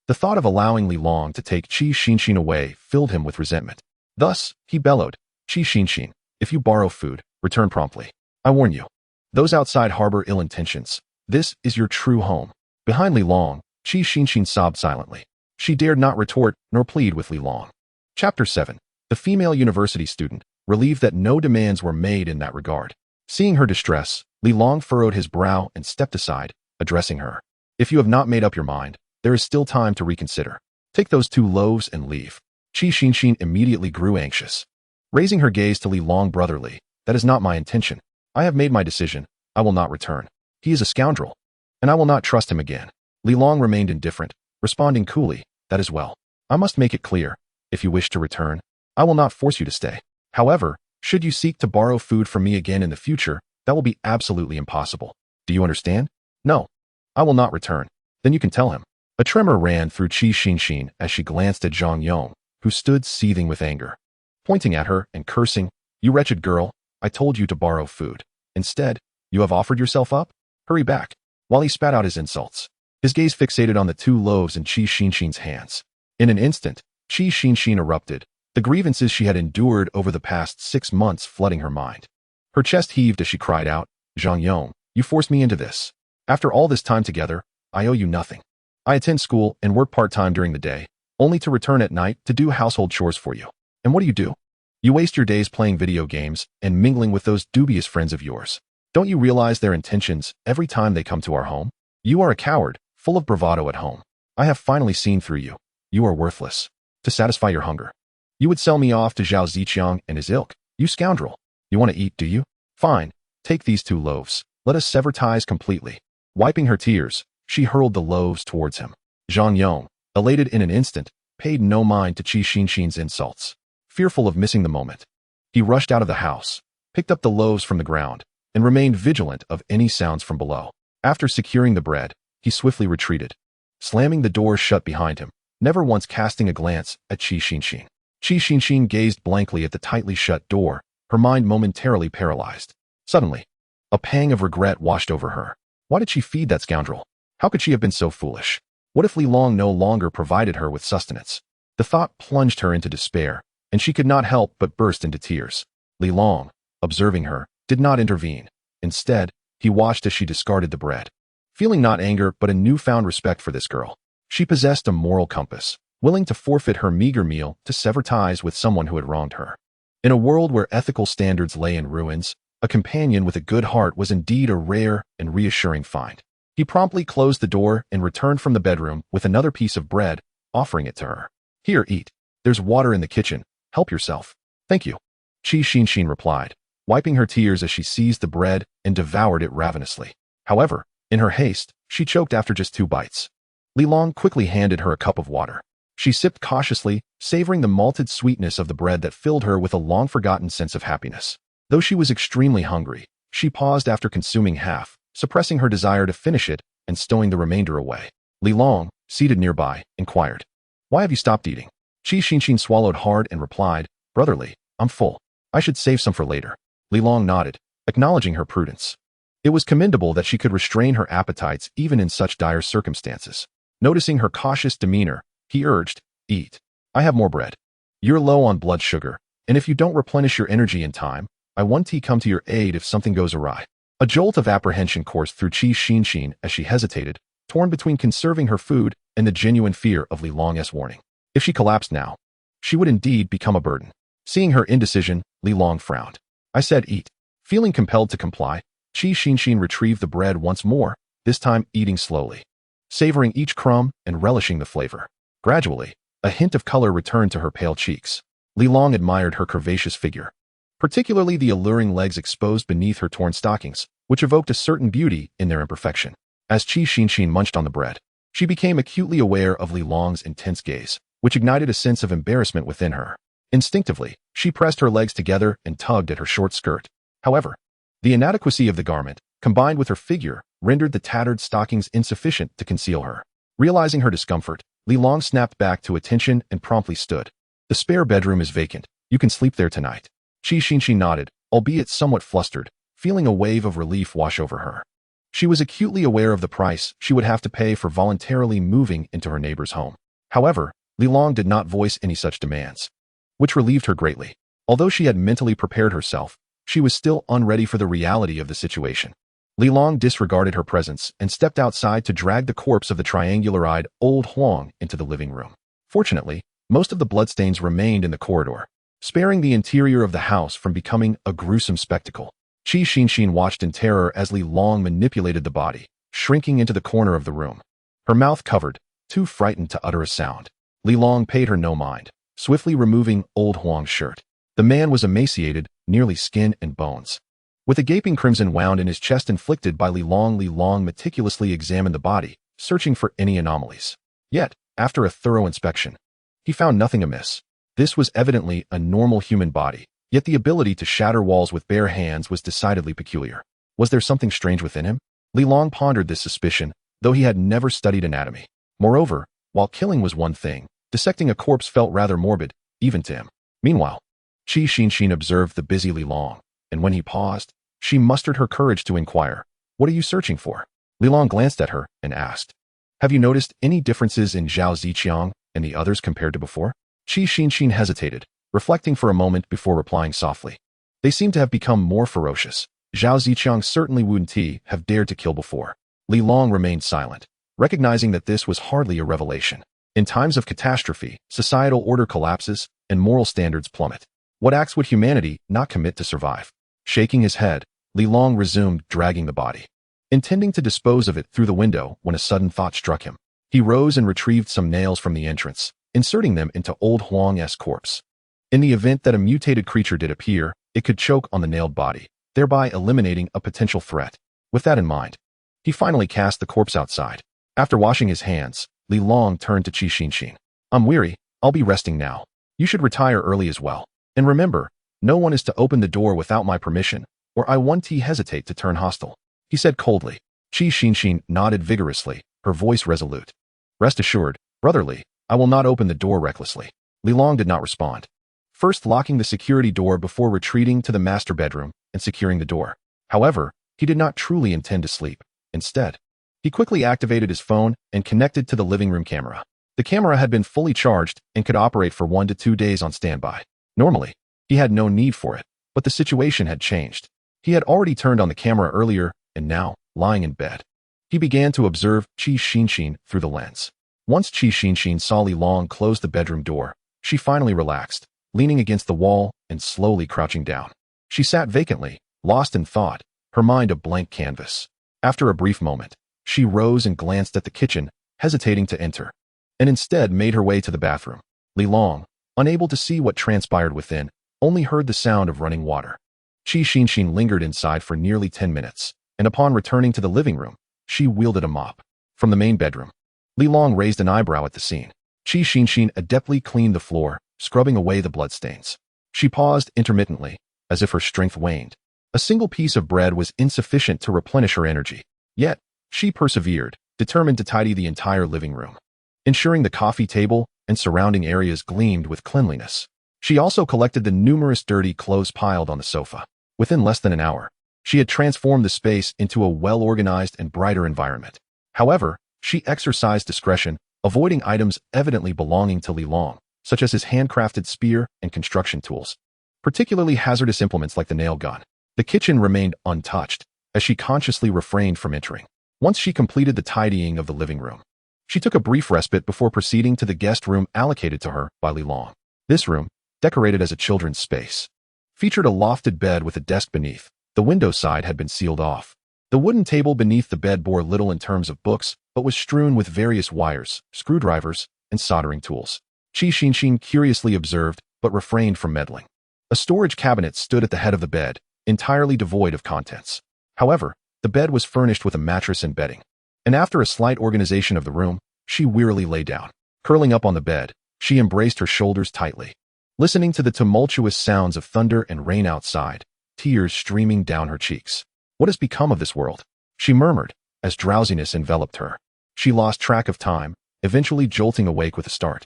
the thought of allowing Li Long to take Qi Xinxin away filled him with resentment. Thus, he bellowed, Qi Xinxin, if you borrow food, return promptly. I warn you. Those outside harbor ill intentions. This is your true home. Behind Li Long, Qi Xinxin sobbed silently. She dared not retort nor plead with Li Long. Chapter 7. The female university student, relieved that no demands were made in that regard. Seeing her distress, Li Long furrowed his brow and stepped aside, addressing her. If you have not made up your mind, there is still time to reconsider. Take those 2 loaves and leave. Qi Xinxin immediately grew anxious. Raising her gaze to Li Long brotherly, that is not my intention. I have made my decision. I will not return. He is a scoundrel, and I will not trust him again. Li Long remained indifferent, responding coolly, that is well. I must make it clear. If you wish to return, I will not force you to stay. However, should you seek to borrow food from me again in the future, that will be absolutely impossible. Do you understand? No. I will not return. Then you can tell him. A tremor ran through Qi Xinxin as she glanced at Zhang Yong, who stood seething with anger. Pointing at her and cursing, you wretched girl, I told you to borrow food. Instead, you have offered yourself up? Hurry back. While he spat out his insults, his gaze fixated on the 2 loaves in Qi Xinxin's hands. In an instant, Qi Xinxin erupted, the grievances she had endured over the past 6 months flooding her mind. Her chest heaved as she cried out, Zhang Yong, you forced me into this. After all this time together, I owe you nothing. I attend school and work part-time during the day, only to return at night to do household chores for you. And what do? You waste your days playing video games and mingling with those dubious friends of yours. Don't you realize their intentions every time they come to our home? You are a coward, full of bravado at home. I have finally seen through you. You are worthless. To satisfy your hunger, you would sell me off to Zhao Ziqiang and his ilk. You scoundrel. You want to eat, do you? Fine. Take these 2 loaves. Let us sever ties completely. Wiping her tears, she hurled the loaves towards him. Zhang Yong, elated in an instant, paid no mind to Qi Xinxin's insults. Fearful of missing the moment, he rushed out of the house, picked up the loaves from the ground, and remained vigilant of any sounds from below. After securing the bread, he swiftly retreated, slamming the door shut behind him, never once casting a glance at Qi Xinxin. Qi Xinxin gazed blankly at the tightly shut door, her mind momentarily paralyzed. Suddenly, a pang of regret washed over her. Why did she feed that scoundrel? How could she have been so foolish? What if Li Long no longer provided her with sustenance? The thought plunged her into despair, and she could not help but burst into tears. Li Long, observing her, did not intervene. Instead, he watched as she discarded the bread. Feeling not anger but a newfound respect for this girl, she possessed a moral compass, willing to forfeit her meager meal to sever ties with someone who had wronged her. In a world where ethical standards lay in ruins, a companion with a good heart was indeed a rare and reassuring find. He promptly closed the door and returned from the bedroom with another piece of bread, offering it to her. Here, eat. There's water in the kitchen. Help yourself. Thank you. Qi Xinxin replied, wiping her tears as she seized the bread and devoured it ravenously. However, in her haste, she choked after just 2 bites. Li Long quickly handed her a cup of water. She sipped cautiously, savoring the malted sweetness of the bread that filled her with a long-forgotten sense of happiness. Though she was extremely hungry, she paused after consuming half, suppressing her desire to finish it and stowing the remainder away. Li Long, seated nearby, inquired, "Why have you stopped eating?" Qi Xinxin swallowed hard and replied, "Brotherly, I'm full. I should save some for later." Li Long nodded, acknowledging her prudence. It was commendable that she could restrain her appetites even in such dire circumstances. Noticing her cautious demeanor, he urged, "Eat. I have more bread. You're low on blood sugar, and if you don't replenish your energy in time, I want to come to your aid if something goes awry." A jolt of apprehension coursed through Qi Xinxin as she hesitated, torn between conserving her food and the genuine fear of Li Long's warning. If she collapsed now, she would indeed become a burden. Seeing her indecision, Li Long frowned. I said eat. Feeling compelled to comply, Qi Xinxin retrieved the bread once more, this time eating slowly, savoring each crumb and relishing the flavor. Gradually, a hint of color returned to her pale cheeks. Li Long admired her curvaceous figure, particularly the alluring legs exposed beneath her torn stockings, which evoked a certain beauty in their imperfection. As Qi Xinxin munched on the bread, she became acutely aware of Li Long's intense gaze, which ignited a sense of embarrassment within her. Instinctively, she pressed her legs together and tugged at her short skirt. However, the inadequacy of the garment, combined with her figure, rendered the tattered stockings insufficient to conceal her. Realizing her discomfort, Li Long snapped back to attention and promptly stood. The spare bedroom is vacant. You can sleep there tonight. Qi Xinxin nodded, albeit somewhat flustered, feeling a wave of relief wash over her. She was acutely aware of the price she would have to pay for voluntarily moving into her neighbor's home. However, Li Long did not voice any such demands, which relieved her greatly. Although she had mentally prepared herself, she was still unready for the reality of the situation. Li Long disregarded her presence and stepped outside to drag the corpse of the triangular-eyed old Huang into the living room. Fortunately, most of the bloodstains remained in the corridor, sparing the interior of the house from becoming a gruesome spectacle. Qi Xinxin watched in terror as Li Long manipulated the body, shrinking into the corner of the room. Her mouth covered, too frightened to utter a sound. Li Long paid her no mind, swiftly removing old Huang's shirt. The man was emaciated, nearly skin and bones. With a gaping crimson wound in his chest inflicted by Li Long meticulously examined the body, searching for any anomalies. Yet, after a thorough inspection, he found nothing amiss. This was evidently a normal human body, yet the ability to shatter walls with bare hands was decidedly peculiar. Was there something strange within him? Li Long pondered this suspicion, though he had never studied anatomy. Moreover, while killing was one thing, dissecting a corpse felt rather morbid, even to him. Meanwhile, Qi Xinxin observed the busy Li Long, and when he paused, she mustered her courage to inquire, "What are you searching for?" Li Long glanced at her and asked, "Have you noticed any differences in Zhao Ziqiang and the others compared to before?" Qi Xinxin hesitated, reflecting for a moment before replying softly. "They seem to have become more ferocious. Zhao Ziqiang certainly wouldn't have dared to kill before." Li Long remained silent, recognizing that this was hardly a revelation. In times of catastrophe, societal order collapses and moral standards plummet. What acts would humanity not commit to survive? Shaking his head, Li Long resumed dragging the body, intending to dispose of it through the window when a sudden thought struck him. He rose and retrieved some nails from the entrance, inserting them into old Huang's corpse. In the event that a mutated creature did appear, it could choke on the nailed body, thereby eliminating a potential threat. With that in mind, he finally cast the corpse outside. After washing his hands, Li Long turned to Qi Xinxin. "I'm weary. I'll be resting now. You should retire early as well. And remember, no one is to open the door without my permission, or I won't hesitate to turn hostile," he said coldly. Qi Xinxin nodded vigorously, her voice resolute. "Rest assured, brother Li, I will not open the door recklessly." Li Long did not respond, first locking the security door before retreating to the master bedroom and securing the door. However, he did not truly intend to sleep. Instead, he quickly activated his phone and connected to the living room camera. The camera had been fully charged and could operate for 1 to 2 days on standby. Normally, he had no need for it, but the situation had changed. He had already turned on the camera earlier, and now, lying in bed, he began to observe Qi Xinxin through the lens. Once Qi Xinxin saw Li Long close the bedroom door, she finally relaxed, leaning against the wall and slowly crouching down. She sat vacantly, lost in thought, her mind a blank canvas. After a brief moment, she rose and glanced at the kitchen, hesitating to enter, and instead made her way to the bathroom. Li Long, unable to see what transpired within, only heard the sound of running water. Qi Xinxin lingered inside for nearly 10 minutes, and upon returning to the living room, she wielded a mop. From the main bedroom, Li Long raised an eyebrow at the scene. Qi Xinxin adeptly cleaned the floor, scrubbing away the bloodstains. She paused intermittently, as if her strength waned. A single piece of bread was insufficient to replenish her energy. Yet, she persevered, determined to tidy the entire living room, ensuring the coffee table and surrounding areas gleamed with cleanliness. She also collected the numerous dirty clothes piled on the sofa. Within less than an hour, she had transformed the space into a well-organized and brighter environment. However, she exercised discretion, avoiding items evidently belonging to Li Long, such as his handcrafted spear and construction tools, particularly hazardous implements like the nail gun. The kitchen remained untouched, as she consciously refrained from entering. Once she completed the tidying of the living room, She took a brief respite before proceeding to the guest room allocated to her by Li Long. This room, decorated as a children's space, featured a lofted bed with a desk beneath. The window side had been sealed off. The wooden table beneath the bed bore little in terms of books, but was strewn with various wires, screwdrivers, and soldering tools. Qi Xinxin curiously observed, but refrained from meddling. A storage cabinet stood at the head of the bed, entirely devoid of contents. However, the bed was furnished with a mattress and bedding. And after a slight organization of the room, she wearily lay down. Curling up on the bed, she embraced her shoulders tightly. Listening to the tumultuous sounds of thunder and rain outside, tears streaming down her cheeks. What has become of this world? She murmured, as drowsiness enveloped her. She lost track of time, eventually jolting awake with a start.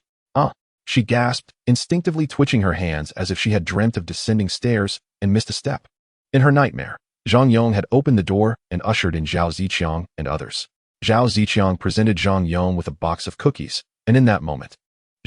She gasped, instinctively twitching her hands as if she had dreamt of descending stairs and missed a step. In her nightmare, Zhang Yong had opened the door and ushered in Zhao Ziqiang and others. Zhao Ziqiang presented Zhang Yong with a box of cookies, and in that moment,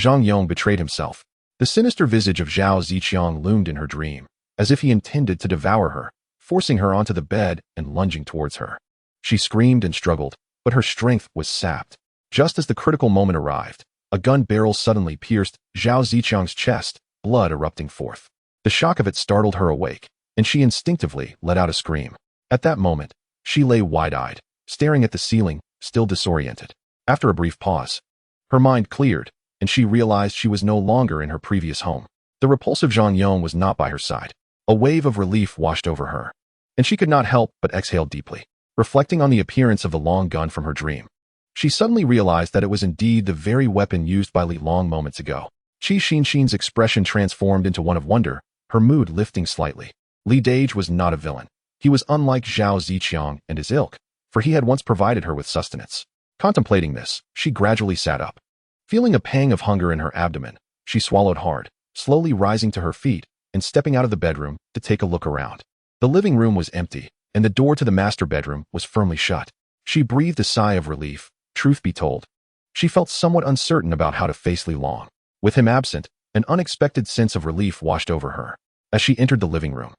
Zhang Yong betrayed himself. The sinister visage of Zhao Ziqiang loomed in her dream, as if he intended to devour her, forcing her onto the bed and lunging towards her. She screamed and struggled, but her strength was sapped. Just as the critical moment arrived, a gun barrel suddenly pierced Zhao Ziqiang's chest, blood erupting forth. The shock of it startled her awake, and she instinctively let out a scream. At that moment, she lay wide-eyed, staring at the ceiling, still disoriented. After a brief pause, her mind cleared, and she realized she was no longer in her previous home. The repulsive Zhang Yong was not by her side. A wave of relief washed over her, and she could not help but exhale deeply. Reflecting on the appearance of the long gun from her dream, she suddenly realized that it was indeed the very weapon used by Li Long moments ago. Qi Xinxin's expression transformed into one of wonder, her mood lifting slightly. Li Dage was not a villain. He was unlike Zhao Ziqiang and his ilk, for he had once provided her with sustenance. Contemplating this, she gradually sat up. Feeling a pang of hunger in her abdomen, she swallowed hard, slowly rising to her feet and stepping out of the bedroom to take a look around. The living room was empty, and the door to the master bedroom was firmly shut. She breathed a sigh of relief. Truth be told, she felt somewhat uncertain about how to face Li Long. With him absent, an unexpected sense of relief washed over her. As she entered the living room,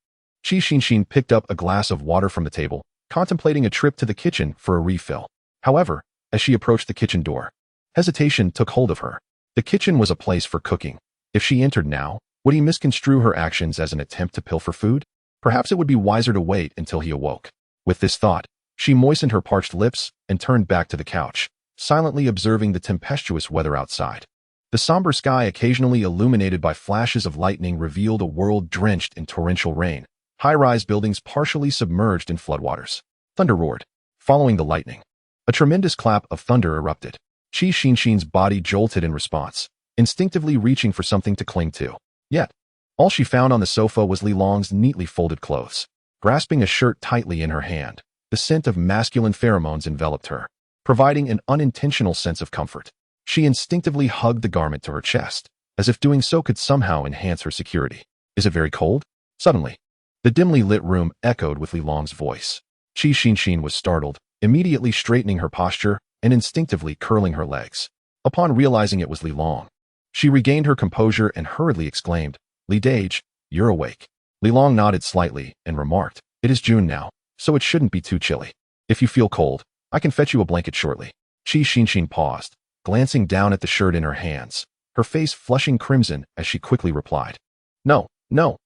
Qi Xinxin picked up a glass of water from the table, contemplating a trip to the kitchen for a refill. However, as she approached the kitchen door, hesitation took hold of her. The kitchen was a place for cooking. If she entered now, would he misconstrue her actions as an attempt to pilfer food? Perhaps it would be wiser to wait until he awoke. With this thought, she moistened her parched lips and turned back to the couch, silently observing the tempestuous weather outside. The somber sky, occasionally illuminated by flashes of lightning, revealed a world drenched in torrential rain, high-rise buildings partially submerged in floodwaters. Thunder roared. Following the lightning, a tremendous clap of thunder erupted. Qi Xinxin's body jolted in response, instinctively reaching for something to cling to. Yet, all she found on the sofa was Li Long's neatly folded clothes. Grasping a shirt tightly in her hand, the scent of masculine pheromones enveloped her, providing an unintentional sense of comfort. She instinctively hugged the garment to her chest, as if doing so could somehow enhance her security. Is it very cold? Suddenly, the dimly lit room echoed with Li Long's voice. Qi Xinxin was startled, immediately straightening her posture and instinctively curling her legs. Upon realizing it was Li Long, she regained her composure and hurriedly exclaimed, "Li Dage, you're awake." Li Long nodded slightly and remarked, "It is June now, so it shouldn't be too chilly. If you feel cold, I can fetch you a blanket shortly." Qi Xinxin paused, glancing down at the shirt in her hands, her face flushing crimson as she quickly replied, No,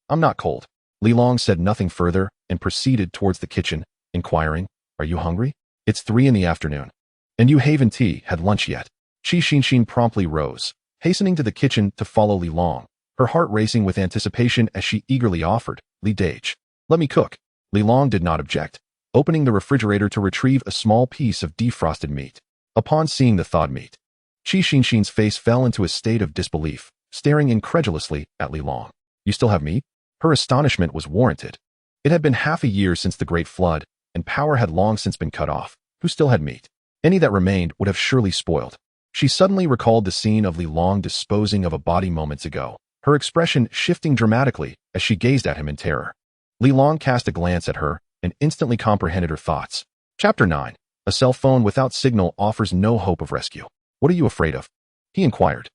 I'm not cold." Li Long said nothing further and proceeded towards the kitchen, inquiring, "Are you hungry? It's 3 in the afternoon. And you haven't had lunch yet." Qi Xinxin promptly rose, hastening to the kitchen to follow Li Long, her heart racing with anticipation as she eagerly offered, "Li Dage, let me cook." Li Long did not object, opening the refrigerator to retrieve a small piece of defrosted meat. Upon seeing the thawed meat, Qi Xinxin's face fell into a state of disbelief, staring incredulously at Li Long. "You still have meat?" Her astonishment was warranted. It had been half a year since the Great Flood, and power had long since been cut off. Who still had meat? Any that remained would have surely spoiled. She suddenly recalled the scene of Li Long disposing of a body moments ago, her expression shifting dramatically as she gazed at him in terror. Li Long cast a glance at her and instantly comprehended her thoughts. Chapter 9. A cell phone without signal offers no hope of rescue. "What are you afraid of?" he inquired.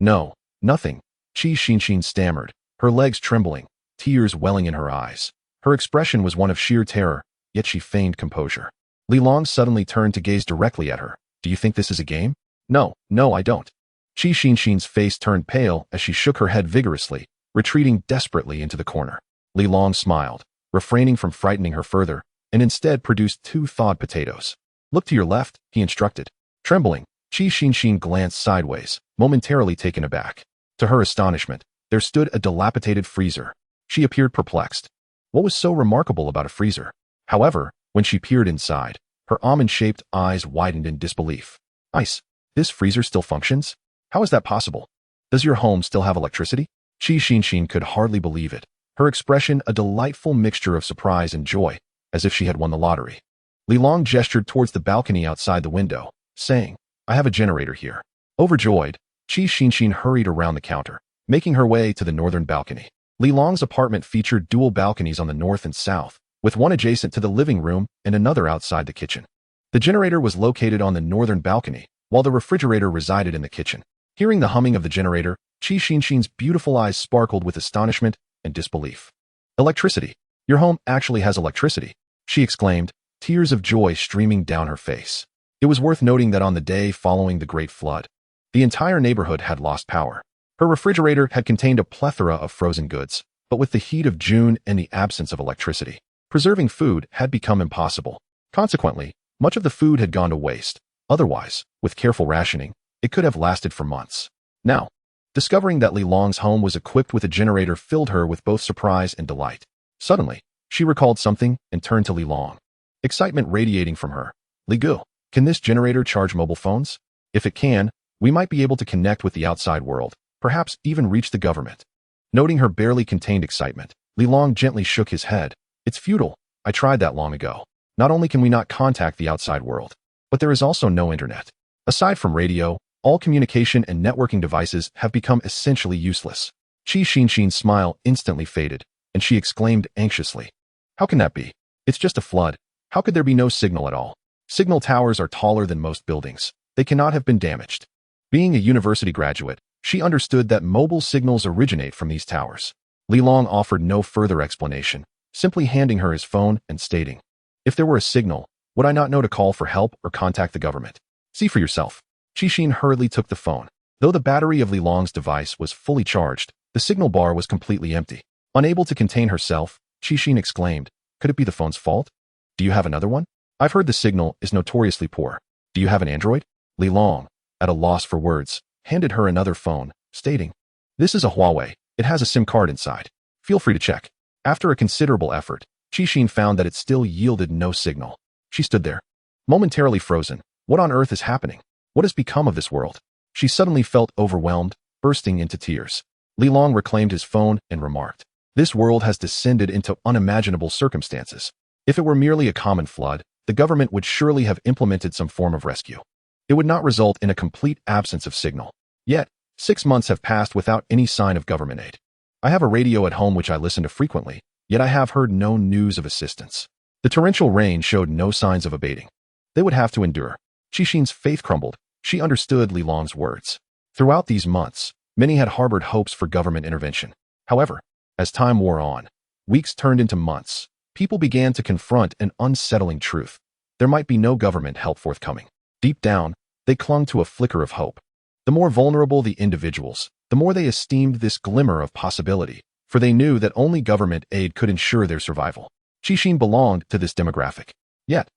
No, nothing," Qi Xinxin stammered, her legs trembling, tears welling in her eyes. Her expression was one of sheer terror, yet she feigned composure. Li Long suddenly turned to gaze directly at her, Do you think this is a game? No, no, I don't. Qi Xinxin's face turned pale as she shook her head vigorously, retreating desperately into the corner. Li Long smiled, refraining from frightening her further, and instead produced 2 thawed potatoes. Look to your left, he instructed. Trembling, Qi Xinxin glanced sideways, momentarily taken aback. To her astonishment, there stood a dilapidated freezer. She appeared perplexed. What was so remarkable about a freezer? However, when she peered inside, her almond-shaped eyes widened in disbelief. Ice. This freezer still functions? How is that possible? Does your home still have electricity? Qi Xinxin could hardly believe it, her expression a delightful mixture of surprise and joy, as if she had won the lottery. Li Long gestured towards the balcony outside the window, saying, I have a generator here. Overjoyed, Qi Xinxin hurried around the counter, making her way to the northern balcony. Li Long's apartment featured dual balconies on the north and south, with one adjacent to the living room and another outside the kitchen. The generator was located on the northern balcony, while the refrigerator resided in the kitchen. Hearing the humming of the generator, Qi Xinxin's beautiful eyes sparkled with astonishment and disbelief. Electricity. Your home actually has electricity, she exclaimed, tears of joy streaming down her face. It was worth noting that on the day following the Great Flood, the entire neighborhood had lost power. Her refrigerator had contained a plethora of frozen goods, but with the heat of June and the absence of electricity, preserving food had become impossible. Consequently, much of the food had gone to waste. Otherwise, with careful rationing, it could have lasted for months. Now, discovering that Li Long's home was equipped with a generator filled her with both surprise and delight. Suddenly, she recalled something and turned to Li Long. Excitement radiating from her. Li Gu, can this generator charge mobile phones? If it can, we might be able to connect with the outside world, perhaps even reach the government. Noting her barely contained excitement, Li Long gently shook his head. It's futile. I tried that long ago. Not only can we not contact the outside world, but there is also no internet. Aside from radio, all communication and networking devices have become essentially useless. Qi Xinxin's smile instantly faded, and she exclaimed anxiously, How can that be? It's just a flood. How could there be no signal at all? Signal towers are taller than most buildings. They cannot have been damaged. Being a university graduate, she understood that mobile signals originate from these towers. Li Long offered no further explanation, simply handing her his phone and stating, If there were a signal, would I not know to call for help or contact the government? See for yourself. Qi Xin hurriedly took the phone. Though the battery of Li Long's device was fully charged, the signal bar was completely empty. Unable to contain herself, Qi Xin exclaimed, Could it be the phone's fault? Do you have another one? I've heard the signal is notoriously poor. Do you have an Android? Li Long, at a loss for words, handed her another phone, stating, This is a Huawei. It has a SIM card inside. Feel free to check. After a considerable effort, Qi Xin found that it still yielded no signal. She stood there, momentarily frozen. What on earth is happening? What has become of this world? She suddenly felt overwhelmed, bursting into tears. Li Long reclaimed his phone and remarked, This world has descended into unimaginable circumstances. If it were merely a common flood, the government would surely have implemented some form of rescue. It would not result in a complete absence of signal. Yet, 6 months have passed without any sign of government aid. I have a radio at home which I listen to frequently, yet I have heard no news of assistance. The torrential rain showed no signs of abating. They would have to endure. Qi Xin's faith crumbled. She understood Li Long's words. Throughout these months, many had harbored hopes for government intervention. However, as time wore on, weeks turned into months. People began to confront an unsettling truth. There might be no government help forthcoming. Deep down, they clung to a flicker of hope. The more vulnerable the individuals, the more they esteemed this glimmer of possibility, for they knew that only government aid could ensure their survival. Qi Xin belonged to this demographic. Yet,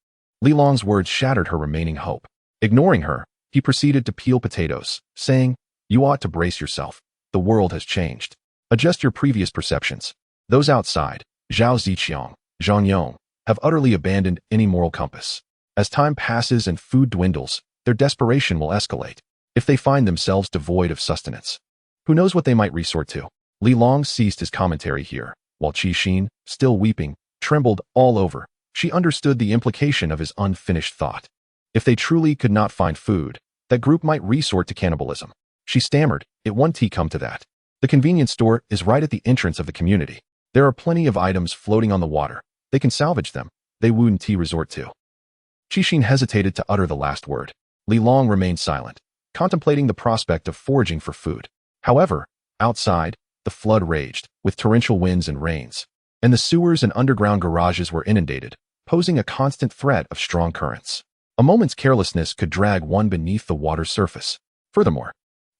Li Long's words shattered her remaining hope. Ignoring her, he proceeded to peel potatoes, saying, You ought to brace yourself. The world has changed. Adjust your previous perceptions. Those outside, Zhao Ziqiang, Zhang Yong, have utterly abandoned any moral compass. As time passes and food dwindles, their desperation will escalate. If they find themselves devoid of sustenance, who knows what they might resort to? Li Long ceased his commentary here, while Qi Xin, still weeping, trembled all over. She understood the implication of his unfinished thought. If they truly could not find food, that group might resort to cannibalism. She stammered, It won't come to that. The convenience store is right at the entrance of the community. There are plenty of items floating on the water. They can salvage them. They wouldn't resort to. Qi Xin hesitated to utter the last word. Li Long remained silent, contemplating the prospect of foraging for food. However, outside, the flood raged, with torrential winds and rains, and the sewers and underground garages were inundated, posing a constant threat of strong currents. A moment's carelessness could drag one beneath the water's surface. Furthermore,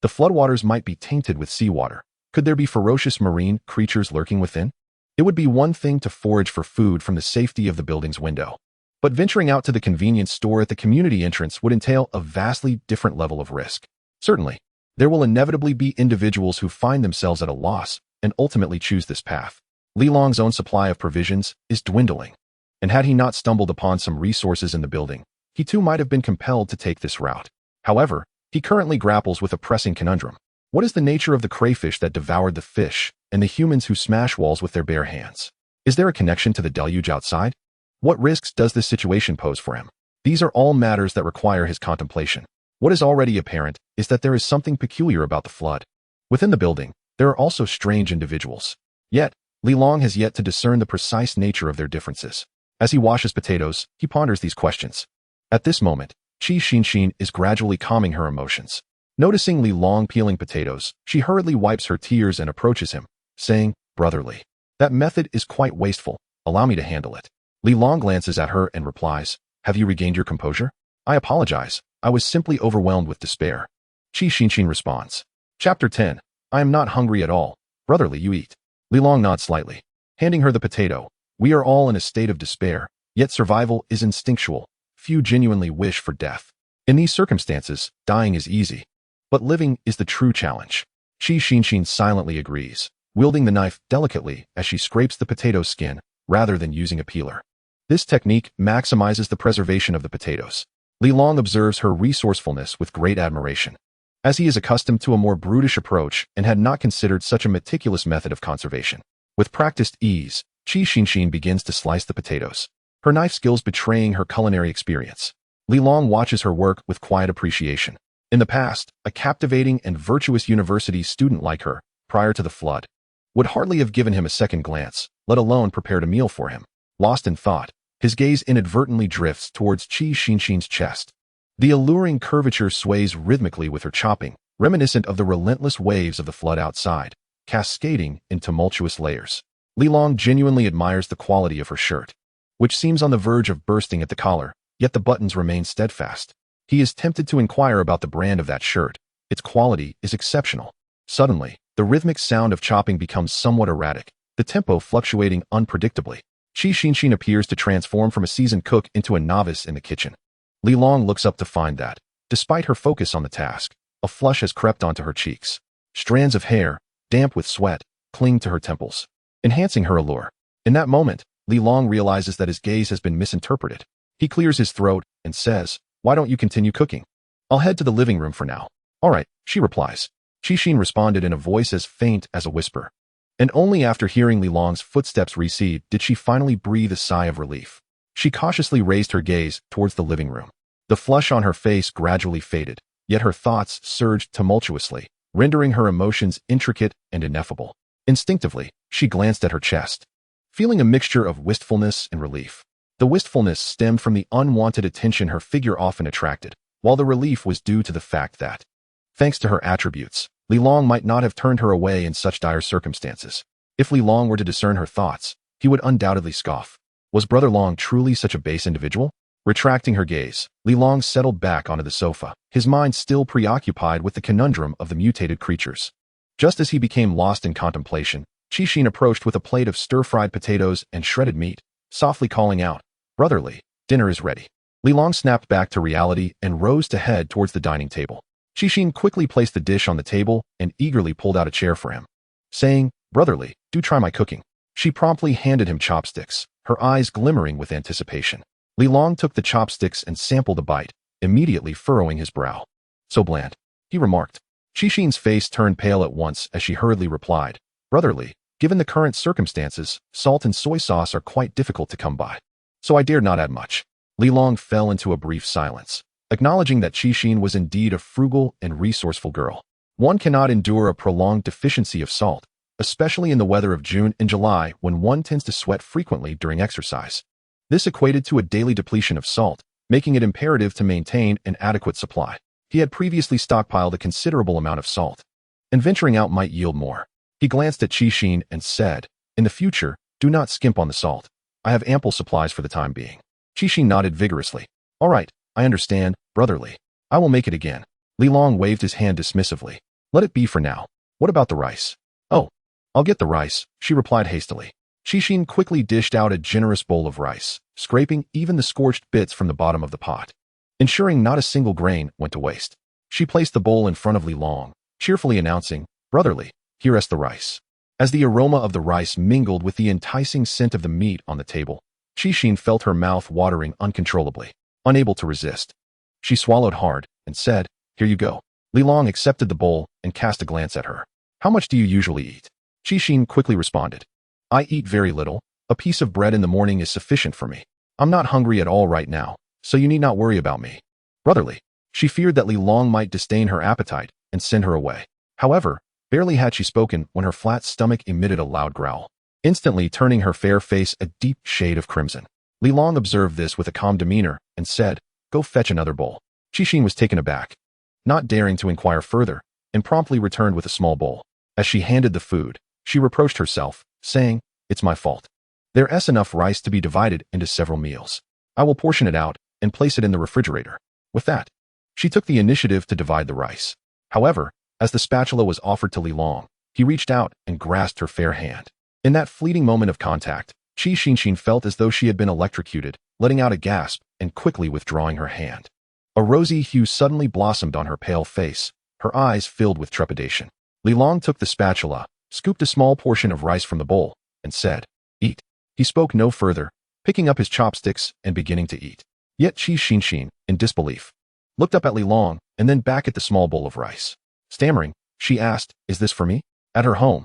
the floodwaters might be tainted with seawater. Could there be ferocious marine creatures lurking within? It would be one thing to forage for food from the safety of the building's window, but venturing out to the convenience store at the community entrance would entail a vastly different level of risk. Certainly, there will inevitably be individuals who find themselves at a loss and ultimately choose this path. Li Long's own supply of provisions is dwindling, and had he not stumbled upon some resources in the building, he too might have been compelled to take this route. However, he currently grapples with a pressing conundrum. What is the nature of the crayfish that devoured the fish and the humans who smash walls with their bare hands? Is there a connection to the deluge outside? What risks does this situation pose for him? These are all matters that require his contemplation. What is already apparent is that there is something peculiar about the flood. Within the building, there are also strange individuals. Yet, Li Long has yet to discern the precise nature of their differences. As he washes potatoes, he ponders these questions. At this moment, Qi Xinxin is gradually calming her emotions. Noticing Li Long peeling potatoes, she hurriedly wipes her tears and approaches him, saying, "Brotherly, that method is quite wasteful. Allow me to handle it." Li Long glances at her and replies, "Have you regained your composure?" "I apologize. I was simply overwhelmed with despair." Qi Xinxin responds. Chapter 10. I am not hungry at all. Brotherly, you eat. Li Long nods slightly, handing her the potato. We are all in a state of despair, yet survival is instinctual. Few genuinely wish for death. In these circumstances, dying is easy. But living is the true challenge. Qi Xinxin silently agrees, wielding the knife delicately as she scrapes the potato skin rather than using a peeler. This technique maximizes the preservation of the potatoes. Li Long observes her resourcefulness with great admiration, as he is accustomed to a more brutish approach and had not considered such a meticulous method of conservation. With practiced ease, Qi Xinxin begins to slice the potatoes, her knife skills betraying her culinary experience. Li Long watches her work with quiet appreciation. In the past, a captivating and virtuous university student like her, prior to the flood, would hardly have given him a second glance, let alone prepared a meal for him. Lost in thought, his gaze inadvertently drifts towards Qi Xinxin's chest. The alluring curvature sways rhythmically with her chopping, reminiscent of the relentless waves of the flood outside, cascading in tumultuous layers. Li Long genuinely admires the quality of her shirt, which seems on the verge of bursting at the collar, yet the buttons remain steadfast. He is tempted to inquire about the brand of that shirt. Its quality is exceptional. Suddenly, the rhythmic sound of chopping becomes somewhat erratic, the tempo fluctuating unpredictably. Qi Xinxin appears to transform from a seasoned cook into a novice in the kitchen. Li Long looks up to find that, despite her focus on the task, a flush has crept onto her cheeks. Strands of hair, damp with sweat, cling to her temples, enhancing her allure. In that moment, Li Long realizes that his gaze has been misinterpreted. He clears his throat and says, "Why don't you continue cooking? I'll head to the living room for now." "All right," she replies. Qi Xin responded in a voice as faint as a whisper. And only after hearing Li Long's footsteps recede did she finally breathe a sigh of relief. She cautiously raised her gaze towards the living room. The flush on her face gradually faded, yet her thoughts surged tumultuously, rendering her emotions intricate and ineffable. Instinctively, she glanced at her chest, feeling a mixture of wistfulness and relief. The wistfulness stemmed from the unwanted attention her figure often attracted, while the relief was due to the fact that, thanks to her attributes, Li Long might not have turned her away in such dire circumstances. If Li Long were to discern her thoughts, he would undoubtedly scoff. Was Brother Long truly such a base individual? Retracting her gaze, Li Long settled back onto the sofa, his mind still preoccupied with the conundrum of the mutated creatures. Just as he became lost in contemplation, Qi Xin approached with a plate of stir-fried potatoes and shredded meat, softly calling out, "Brotherly, dinner is ready." Li Long snapped back to reality and rose to head towards the dining table. Qi Xin quickly placed the dish on the table and eagerly pulled out a chair for him, saying, "Brotherly, do try my cooking." She promptly handed him chopsticks, her eyes glimmering with anticipation. Li Long took the chopsticks and sampled a bite, immediately furrowing his brow. "So bland," he remarked. Qi Xin's face turned pale at once as she hurriedly replied, "Brotherly, given the current circumstances, salt and soy sauce are quite difficult to come by, so I dared not add much." Li Long fell into a brief silence, acknowledging that Qi Xin was indeed a frugal and resourceful girl. One cannot endure a prolonged deficiency of salt, especially in the weather of June and July when one tends to sweat frequently during exercise. This equated to a daily depletion of salt, making it imperative to maintain an adequate supply. He had previously stockpiled a considerable amount of salt, and venturing out might yield more. He glanced at Qi Xin and said, "In the future, do not skimp on the salt. I have ample supplies for the time being." Qi Xin nodded vigorously. "All right, I understand, brotherly. I will make it again. Li Long waved his hand dismissively. Let it be for now. What about the rice? Oh, I'll get the rice, she replied hastily. Qixin quickly dished out a generous bowl of rice, scraping even the scorched bits from the bottom of the pot, ensuring not a single grain went to waste. She placed the bowl in front of Li Long, cheerfully announcing, brotherly, here is the rice. As the aroma of the rice mingled with the enticing scent of the meat on the table, Qixin felt her mouth watering uncontrollably, unable to resist. She swallowed hard and said, here you go. Li Long accepted the bowl and cast a glance at her. How much do you usually eat? Qixin quickly responded. I eat very little. A piece of bread in the morning is sufficient for me. I'm not hungry at all right now, so you need not worry about me. Brotherly. She feared that Li Long might disdain her appetite and send her away. However, barely had she spoken when her flat stomach emitted a loud growl, instantly turning her fair face a deep shade of crimson. Li Long observed this with a calm demeanor and said, go fetch another bowl. Qixin was taken aback, not daring to inquire further, and promptly returned with a small bowl. As she handed the food, she reproached herself, saying, it's my fault. There's enough rice to be divided into several meals. I will portion it out and place it in the refrigerator. With that, she took the initiative to divide the rice. However, as the spatula was offered to Li Long, he reached out and grasped her fair hand. In that fleeting moment of contact, Qixin felt as though she had been electrocuted, letting out a gasp and quickly withdrawing her hand. A rosy hue suddenly blossomed on her pale face, her eyes filled with trepidation. Li Long took the spatula, scooped a small portion of rice from the bowl, and said, eat. He spoke no further, picking up his chopsticks and beginning to eat. Yet Qixin, in disbelief, looked up at Li Long and then back at the small bowl of rice. Stammering, she asked, is this for me? At her home,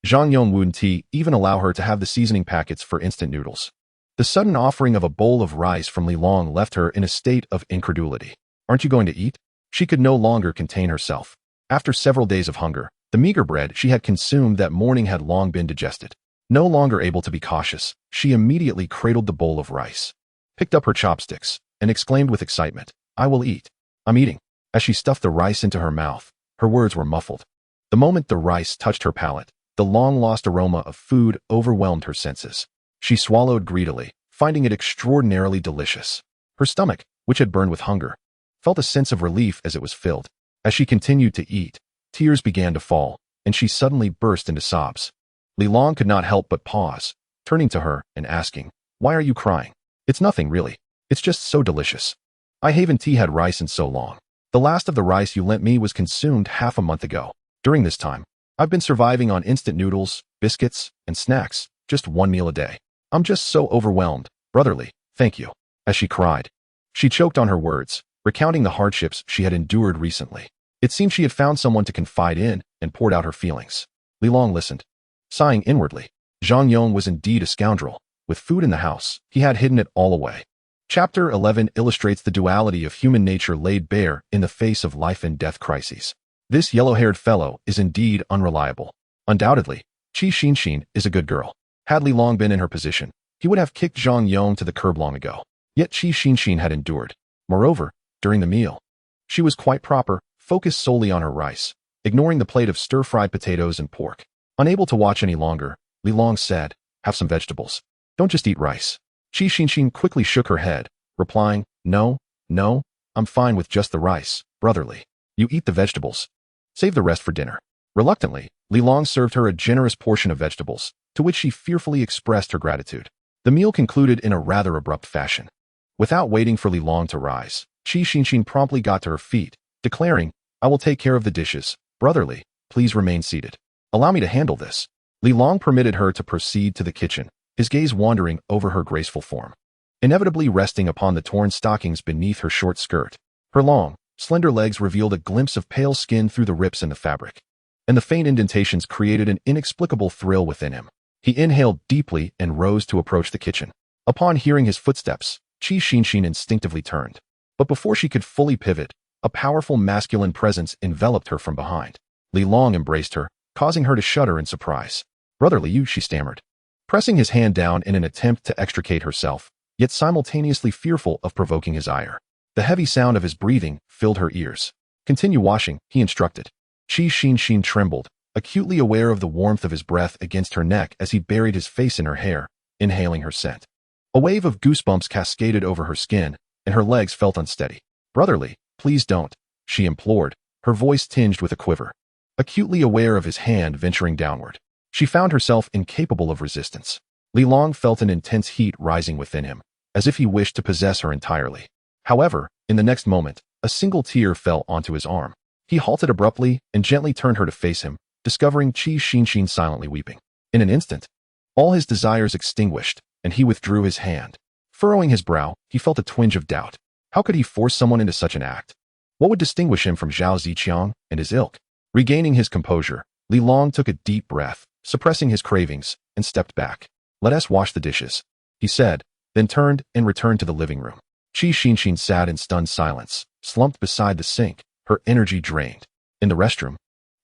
Zhang Yong wouldn't even allow her to have the seasoning packets for instant noodles. The sudden offering of a bowl of rice from Li Long left her in a state of incredulity. Aren't you going to eat? She could no longer contain herself. After several days of hunger, the meager bread she had consumed that morning had long been digested. No longer able to be cautious, she immediately cradled the bowl of rice, picked up her chopsticks, and exclaimed with excitement, I will eat. I'm eating. As she stuffed the rice into her mouth, her words were muffled. The moment the rice touched her palate, the long-lost aroma of food overwhelmed her senses. She swallowed greedily, finding it extraordinarily delicious. Her stomach, which had burned with hunger, felt a sense of relief as it was filled. As she continued to eat, tears began to fall, and she suddenly burst into sobs. Li Long could not help but pause, turning to her and asking, why are you crying? It's nothing really. It's just so delicious. I haven't had rice in so long. The last of the rice you lent me was consumed half a month ago. During this time, I've been surviving on instant noodles, biscuits, and snacks, just one meal a day. I'm just so overwhelmed, brotherly, thank you. As she cried, she choked on her words, recounting the hardships she had endured recently. It seemed she had found someone to confide in and poured out her feelings. Li Long listened, sighing inwardly. Zhang Yong was indeed a scoundrel. With food in the house, he had hidden it all away. Chapter 11 illustrates the duality of human nature laid bare in the face of life and death crises. This yellow-haired fellow is indeed unreliable. Undoubtedly, Qixin is a good girl. Had Li Long been in her position, he would have kicked Zhang Yong to the curb long ago. Yet Qixin had endured. Moreover, during the meal, she was quite proper, focused solely on her rice, ignoring the plate of stir-fried potatoes and pork. Unable to watch any longer, Li Long said, have some vegetables. Don't just eat rice. Qixin quickly shook her head, replying, no, I'm fine with just the rice, brotherly. You eat the vegetables. Save the rest for dinner. Reluctantly, Li Long served her a generous portion of vegetables, to which she fearfully expressed her gratitude. The meal concluded in a rather abrupt fashion. Without waiting for Li Long to rise, Qixin promptly got to her feet, declaring, I will take care of the dishes. Brotherly, please remain seated. Allow me to handle this. Li Long permitted her to proceed to the kitchen, his gaze wandering over her graceful form, inevitably resting upon the torn stockings beneath her short skirt. Her long, slender legs revealed a glimpse of pale skin through the rips in the fabric, and the faint indentations created an inexplicable thrill within him. He inhaled deeply and rose to approach the kitchen. Upon hearing his footsteps, Qixin instinctively turned. But before she could fully pivot, a powerful masculine presence enveloped her from behind. Li Long embraced her, causing her to shudder in surprise. Brotherly, she stammered, pressing his hand down in an attempt to extricate herself, yet simultaneously fearful of provoking his ire. The heavy sound of his breathing filled her ears. Continue washing, he instructed. Qixin trembled, acutely aware of the warmth of his breath against her neck as he buried his face in her hair, inhaling her scent. A wave of goosebumps cascaded over her skin, and her legs felt unsteady. "Brotherly, please don't," she implored, her voice tinged with a quiver. Acutely aware of his hand venturing downward, she found herself incapable of resistance. Li Long felt an intense heat rising within him, as if he wished to possess her entirely. However, in the next moment, a single tear fell onto his arm. He halted abruptly and gently turned her to face him, discovering Qi Xinxin silently weeping. In an instant, all his desires extinguished, and he withdrew his hand. Furrowing his brow, he felt a twinge of doubt. How could he force someone into such an act? What would distinguish him from Zhao Ziqiang and his ilk? Regaining his composure, Li Long took a deep breath, suppressing his cravings, and stepped back. "Let us wash the dishes," he said, then turned and returned to the living room. Qi Xinxin sat in stunned silence, slumped beside the sink, her energy drained. In the restroom,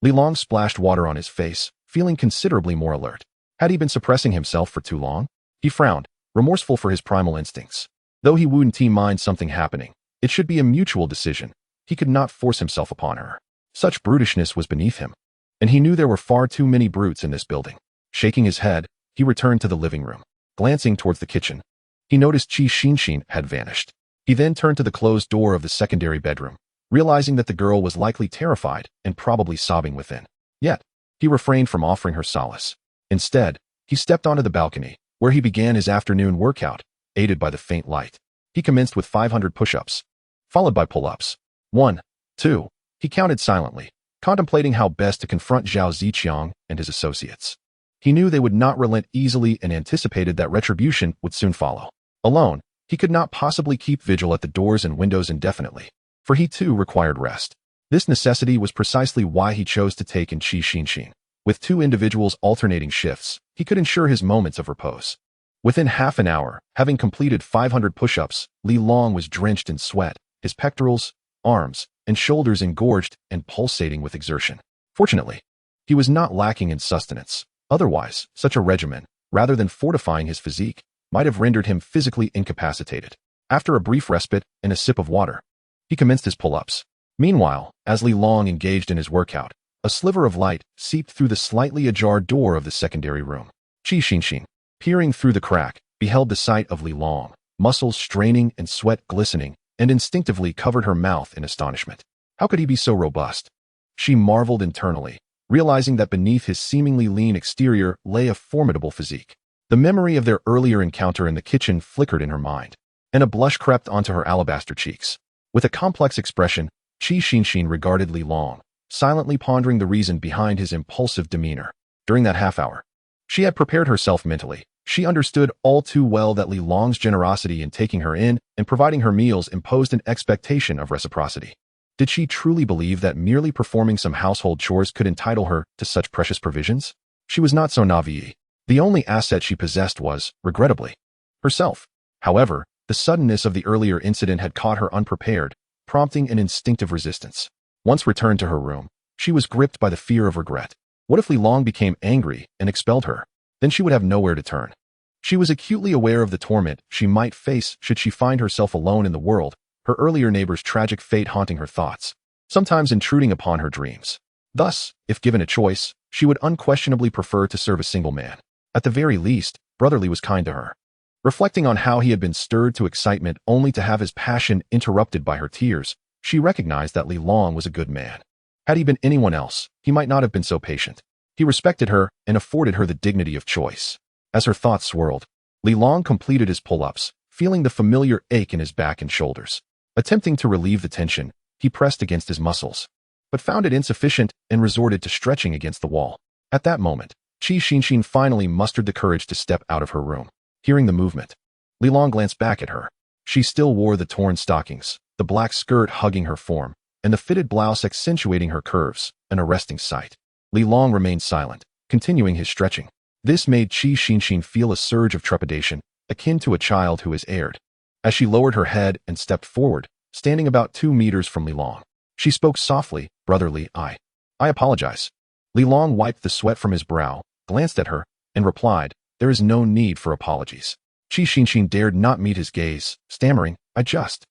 Li Long splashed water on his face, feeling considerably more alert. Had he been suppressing himself for too long? He frowned, remorseful for his primal instincts. Though he wouldn't mind something happening, it should be a mutual decision. He could not force himself upon her. Such brutishness was beneath him, and he knew there were far too many brutes in this building. Shaking his head, he returned to the living room. Glancing towards the kitchen, he noticed Qi Xinxin had vanished. He then turned to the closed door of the secondary bedroom, realizing that the girl was likely terrified and probably sobbing within. Yet, he refrained from offering her solace. Instead, he stepped onto the balcony, where he began his afternoon workout, aided by the faint light. He commenced with 500 push-ups, followed by pull-ups. 1, 2. He counted silently, contemplating how best to confront Zhao Ziqiang and his associates. He knew they would not relent easily and anticipated that retribution would soon follow. Alone, he could not possibly keep vigil at the doors and windows indefinitely, for he too required rest. This necessity was precisely why he chose to take in Qi Xinxin. With two individuals alternating shifts, he could ensure his moments of repose. Within half an hour, having completed 500 push-ups, Li Long was drenched in sweat, his pectorals, arms, and shoulders engorged and pulsating with exertion. Fortunately, he was not lacking in sustenance. Otherwise, such a regimen, rather than fortifying his physique, might have rendered him physically incapacitated. After a brief respite and a sip of water, he commenced his pull-ups. Meanwhile, as Li Long engaged in his workout, a sliver of light seeped through the slightly ajar door of the secondary room. Qi Xinxin, peering through the crack, beheld the sight of Li Long, muscles straining and sweat glistening, and instinctively covered her mouth in astonishment. How could he be so robust? She marveled internally, realizing that beneath his seemingly lean exterior lay a formidable physique. The memory of their earlier encounter in the kitchen flickered in her mind, and a blush crept onto her alabaster cheeks. With a complex expression, Qi Xinxin regarded Li Long, silently pondering the reason behind his impulsive demeanor. During that half hour, she had prepared herself mentally. She understood all too well that Li Long's generosity in taking her in and providing her meals imposed an expectation of reciprocity. Did she truly believe that merely performing some household chores could entitle her to such precious provisions? She was not so naive. The only asset she possessed was, regrettably, herself. However, the suddenness of the earlier incident had caught her unprepared, prompting an instinctive resistance. Once returned to her room, she was gripped by the fear of regret. What if Li Long became angry and expelled her? Then she would have nowhere to turn. She was acutely aware of the torment she might face should she find herself alone in the world, her earlier neighbor's tragic fate haunting her thoughts, sometimes intruding upon her dreams. Thus, if given a choice, she would unquestionably prefer to serve a single man. At the very least, Brotherly was kind to her. Reflecting on how he had been stirred to excitement only to have his passion interrupted by her tears, she recognized that Li Long was a good man. Had he been anyone else, he might not have been so patient. He respected her and afforded her the dignity of choice. As her thoughts swirled, Li Long completed his pull-ups, feeling the familiar ache in his back and shoulders. Attempting to relieve the tension, he pressed against his muscles, but found it insufficient and resorted to stretching against the wall. At that moment, Qi Xinxin finally mustered the courage to step out of her room. Hearing the movement, Li Long glanced back at her. She still wore the torn stockings, the black skirt hugging her form, and the fitted blouse accentuating her curves, an arresting sight. Li Long remained silent, continuing his stretching. This made Qi Xinxin feel a surge of trepidation, akin to a child who has erred. As she lowered her head and stepped forward, standing about 2 meters from Li Long, she spoke softly, "Brotherly, I apologize." Li Long wiped the sweat from his brow, glanced at her, and replied, "There is no need for apologies." Qi Xinxin dared not meet his gaze, stammering, "I just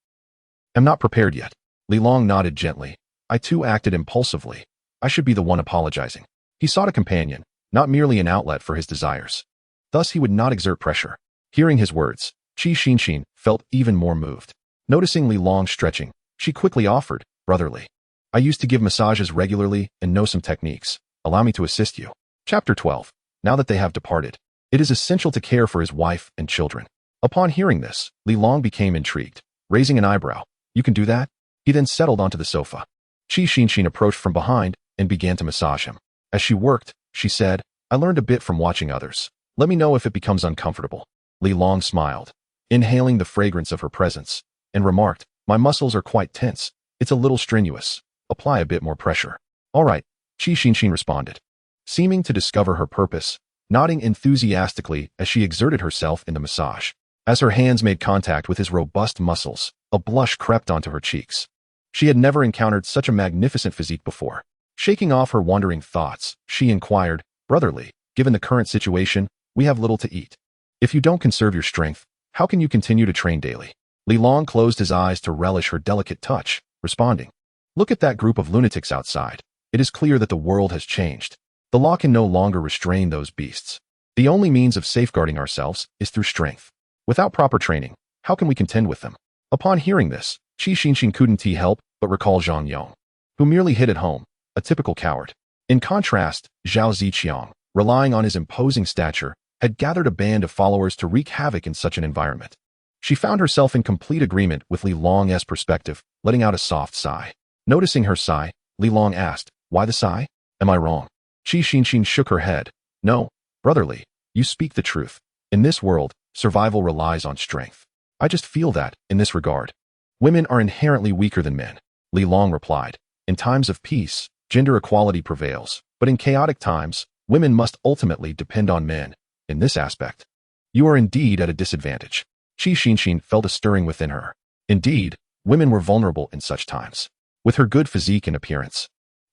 am not prepared yet." Li Long nodded gently. "I too acted impulsively. I should be the one apologizing." He sought a companion, not merely an outlet for his desires. Thus he would not exert pressure. Hearing his words, Qi Xinxin felt even more moved. Noticing Li Long stretching, she quickly offered, brotherly. I used to give massages regularly and know some techniques. Allow me to assist you. Chapter 12. Now that they have departed, it is essential to care for his wife and children. Upon hearing this, Li Long became intrigued, raising an eyebrow. You can do that? He then settled onto the sofa. Qi Xinxin approached from behind and began to massage him. As she worked, she said, I learned a bit from watching others. Let me know if it becomes uncomfortable. Li Long smiled, inhaling the fragrance of her presence, and remarked, my muscles are quite tense. It's a little strenuous. Apply a bit more pressure. All right, Qi Xinxin responded, seeming to discover her purpose, nodding enthusiastically as she exerted herself in the massage. As her hands made contact with his robust muscles, a blush crept onto her cheeks. She had never encountered such a magnificent physique before. Shaking off her wandering thoughts, she inquired, brotherly, given the current situation, we have little to eat. If you don't conserve your strength, how can you continue to train daily? Li Long closed his eyes to relish her delicate touch, responding, look at that group of lunatics outside. It is clear that the world has changed. The law can no longer restrain those beasts. The only means of safeguarding ourselves is through strength. Without proper training, how can we contend with them? Upon hearing this, Qi Xinxin couldn't help but recall Zhang Yong, who merely hid at home, a typical coward. In contrast, Zhao Ziqiang, relying on his imposing stature, had gathered a band of followers to wreak havoc in such an environment. She found herself in complete agreement with Li Long's perspective, letting out a soft sigh. Noticing her sigh, Li Long asked, why the sigh? Am I wrong? Qi Xinxin shook her head. No, brotherly, you speak the truth. In this world, survival relies on strength. I just feel that, in this regard, women are inherently weaker than men. Li Long replied, in times of peace, gender equality prevails, but in chaotic times, women must ultimately depend on men. In this aspect, you are indeed at a disadvantage. Qi Xinxin felt a stirring within her. Indeed, women were vulnerable in such times. With her good physique and appearance,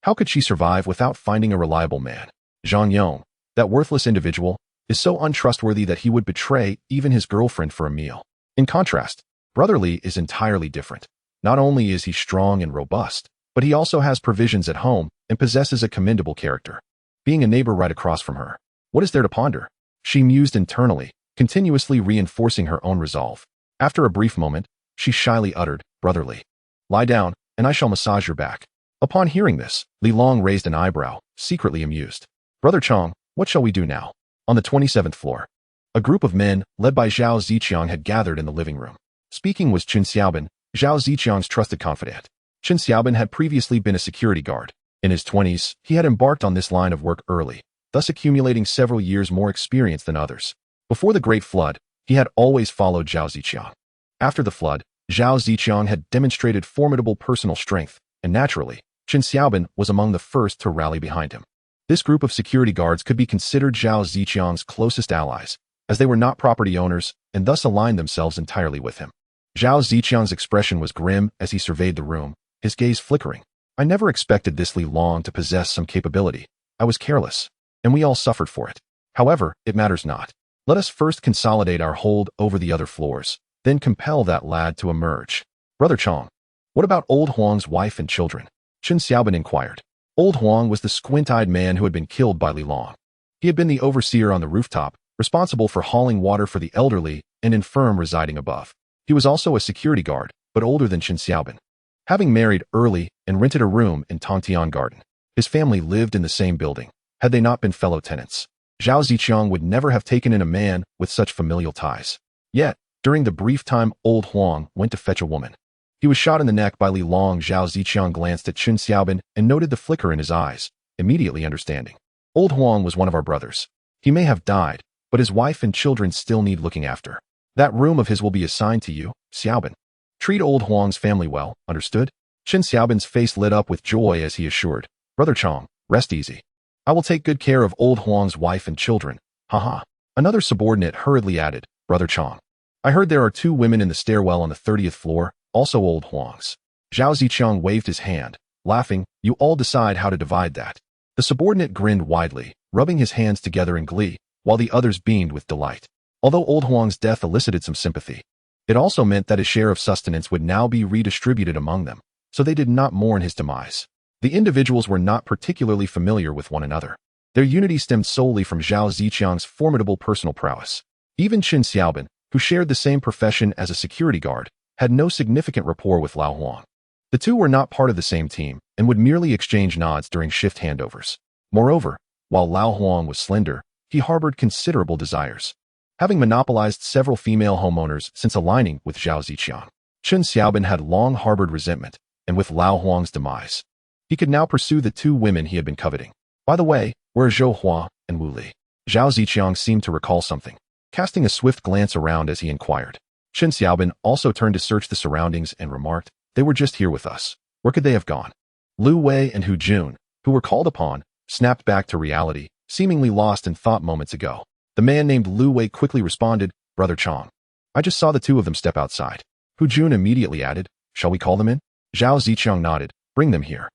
how could she survive without finding a reliable man? Zhang Yong, that worthless individual, is so untrustworthy that he would betray even his girlfriend for a meal. In contrast, brotherly is entirely different. Not only is he strong and robust, but he also has provisions at home and possesses a commendable character. Being a neighbor right across from her, what is there to ponder? She mused internally, continuously reinforcing her own resolve. After a brief moment, she shyly uttered, brotherly, lie down, and I shall massage your back. Upon hearing this, Li Long raised an eyebrow, secretly amused. Brother Chong, what shall we do now? On the 27th floor, a group of men, led by Zhao Ziqiang, had gathered in the living room. Speaking was Qin Xiaobin, Zhao Ziqiang's trusted confidant. Qin Xiaobin had previously been a security guard. In his 20s, he had embarked on this line of work early, thus accumulating several years more experience than others. Before the Great Flood, he had always followed Zhao Ziqiang. After the flood, Zhao Ziqiang had demonstrated formidable personal strength, and naturally, Qin Xiaobin was among the first to rally behind him. This group of security guards could be considered Zhao Ziqiang's closest allies, as they were not property owners and thus aligned themselves entirely with him. Zhao Ziqiang's expression was grim as he surveyed the room, his gaze flickering. I never expected this Li Long to possess some capability. I was careless, and we all suffered for it. However, it matters not. Let us first consolidate our hold over the other floors, then compel that lad to emerge. Brother Chong, what about old Huang's wife and children? Qin Xiaobin inquired. Old Huang was the squint-eyed man who had been killed by Li Long. He had been the overseer on the rooftop, responsible for hauling water for the elderly and infirm residing above. He was also a security guard, but older than Qin Xiaobin. Having married early and rented a room in Tongtian Garden, his family lived in the same building, had they not been fellow tenants. Zhao Ziqiang would never have taken in a man with such familial ties. Yet, during the brief time old Huang went to fetch a woman, he was shot in the neck by Li Long. Zhao Ziqiang glanced at Qin Xiaobin and noted the flicker in his eyes, immediately understanding. Old Huang was one of our brothers. He may have died, but his wife and children still need looking after. That room of his will be assigned to you, Xiaobin. Treat old Huang's family well, understood? Qin Xiaobin's face lit up with joy as he assured, Brother Chong, rest easy. I will take good care of old Huang's wife and children. Haha. Another subordinate hurriedly added, Brother Chong, I heard there are 2 women in the stairwell on the 30th floor, also old Huang's. Zhao Ziqiang waved his hand, laughing, you all decide how to divide that. The subordinate grinned widely, rubbing his hands together in glee, while the others beamed with delight. Although old Huang's death elicited some sympathy, it also meant that his share of sustenance would now be redistributed among them, so they did not mourn his demise. The individuals were not particularly familiar with one another. Their unity stemmed solely from Zhao Ziqiang's formidable personal prowess. Even Qin Xiaobin, who shared the same profession as a security guard, had no significant rapport with Lao Huang. The two were not part of the same team and would merely exchange nods during shift handovers. Moreover, while Lao Huang was slender, he harbored considerable desires. Having monopolized several female homeowners since aligning with Zhao Ziqiang, Chen Xiaobin had long harbored resentment, and with Lao Huang's demise, he could now pursue the two women he had been coveting. By the way, where are Zhou Hua and Wu Li? Zhao Ziqiang seemed to recall something, casting a swift glance around as he inquired. Chen Xiaobin also turned to search the surroundings and remarked, "They were just here with us. Where could they have gone?" Lu Wei and Hu Jun, who were called upon, snapped back to reality, seemingly lost in thought moments ago. The man named Lu Wei quickly responded, "Brother Chong. I just saw the two of them step outside." Hu Jun immediately added, "Shall we call them in?" Zhao Ziqiang nodded, "Bring them here."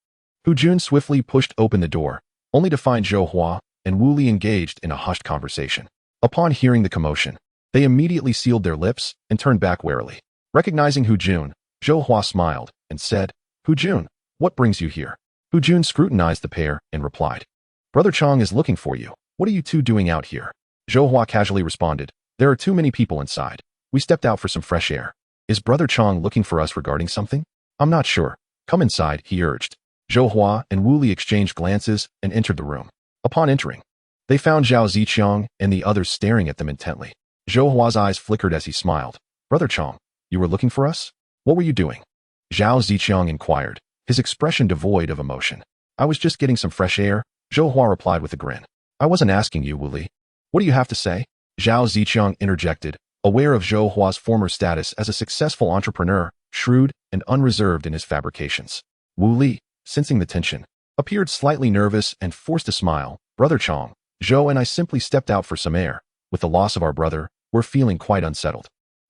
Hu Jun swiftly pushed open the door, only to find Zhou Hua and Wu Li engaged in a hushed conversation. Upon hearing the commotion, they immediately sealed their lips and turned back warily. Recognizing Hu Jun, Zhou Hua smiled and said, "Hu Jun, what brings you here?" Hu Jun scrutinized the pair and replied, "Brother Chong is looking for you. What are you two doing out here?" Zhou Hua casually responded, "There are too many people inside. We stepped out for some fresh air. Is Brother Chong looking for us regarding something? I'm not sure. Come inside," he urged. Zhou Hua and Wu Li exchanged glances and entered the room. Upon entering, they found Zhao Ziqiang and the others staring at them intently. Zhou Hua's eyes flickered as he smiled. "Brother Chong, you were looking for us? What were you doing?" Zhao Ziqiang inquired, his expression devoid of emotion. "I was just getting some fresh air," Zhou Hua replied with a grin. "I wasn't asking you, Wu Li. What do you have to say?" Zhao Ziqiang interjected, aware of Zhou Hua's former status as a successful entrepreneur, shrewd and unreserved in his fabrications. Wu Li, sensing the tension, appeared slightly nervous and forced a smile. "Brother Chong, Zhou and I simply stepped out for some air. With the loss of our brother, we're feeling quite unsettled."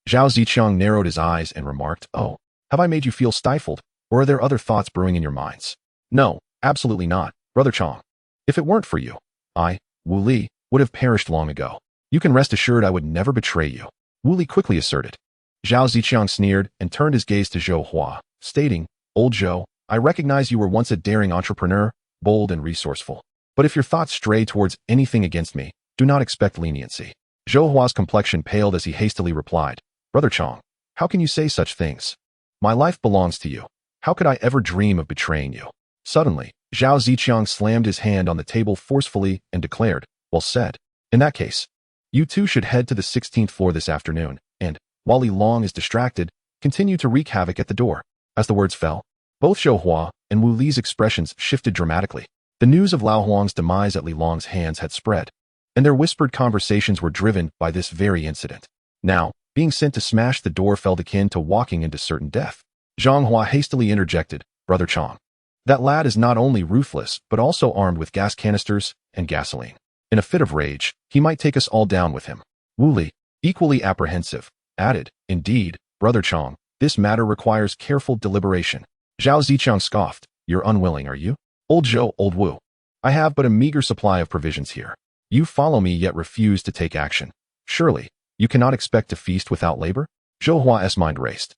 Zhao Ziqiang narrowed his eyes and remarked, "Oh, have I made you feel stifled, or are there other thoughts brewing in your minds?" "No, absolutely not, Brother Chong. If it weren't for you, I, Wu Li, would have perished long ago. You can rest assured I would never betray you," Wu Li quickly asserted. Zhao Ziqiang sneered and turned his gaze to Zhou Hua, stating, "Old Zhou, I recognize you were once a daring entrepreneur, bold and resourceful. But if your thoughts stray towards anything against me, do not expect leniency." Zhou Hua's complexion paled as he hastily replied, "Brother Chong, how can you say such things? My life belongs to you. How could I ever dream of betraying you?" Suddenly, Zhao Ziqiang slammed his hand on the table forcefully and declared, "Well said. In that case, you two should head to the 16th floor this afternoon, and, while Li Long is distracted, continue to wreak havoc at the door." As the words fell, both Zhou Hua and Wu Li's expressions shifted dramatically. The news of Lao Huang's demise at Li Long's hands had spread, and their whispered conversations were driven by this very incident. Now, being sent to smash the door felt akin to walking into certain death. Zhang Hua hastily interjected, "Brother Chong, that lad is not only ruthless but also armed with gas canisters and gasoline. In a fit of rage, he might take us all down with him." Wu Li, equally apprehensive, added, "Indeed, Brother Chong, this matter requires careful deliberation." Zhao Ziqiang scoffed, "You're unwilling, are you? Old Zhou, old Wu. I have but a meager supply of provisions here. You follow me yet refuse to take action. Surely, you cannot expect to feast without labor?" Zhou Hua's mind raced.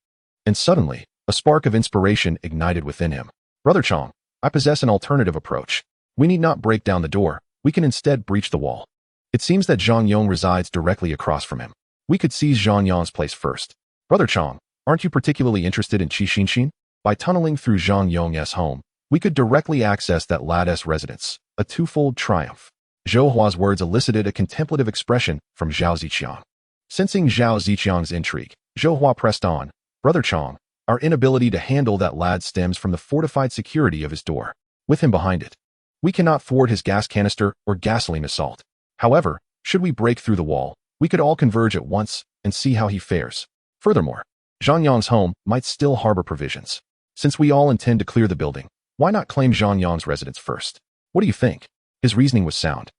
And suddenly, a spark of inspiration ignited within him. "Brother Chong, I possess an alternative approach. We need not break down the door. We can instead breach the wall. It seems that Zhang Yong resides directly across from him. We could seize Zhang Yong's place first. Brother Chong, aren't you particularly interested in Qi Xinxin? By tunneling through Zhang Yong's home, we could directly access that lad's residence, a twofold triumph." Zhou Hua's words elicited a contemplative expression from Zhao Ziqiang. Sensing Zhao Ziqiang's intrigue, Zhou Hua pressed on, "Brother Chong, our inability to handle that lad stems from the fortified security of his door. With him behind it, we cannot thwart his gas canister or gasoline assault. However, should we break through the wall, we could all converge at once and see how he fares. Furthermore, Zhang Yong's home might still harbor provisions. Since we all intend to clear the building, why not claim Zhang Yong's residence first? What do you think?" His reasoning was sound,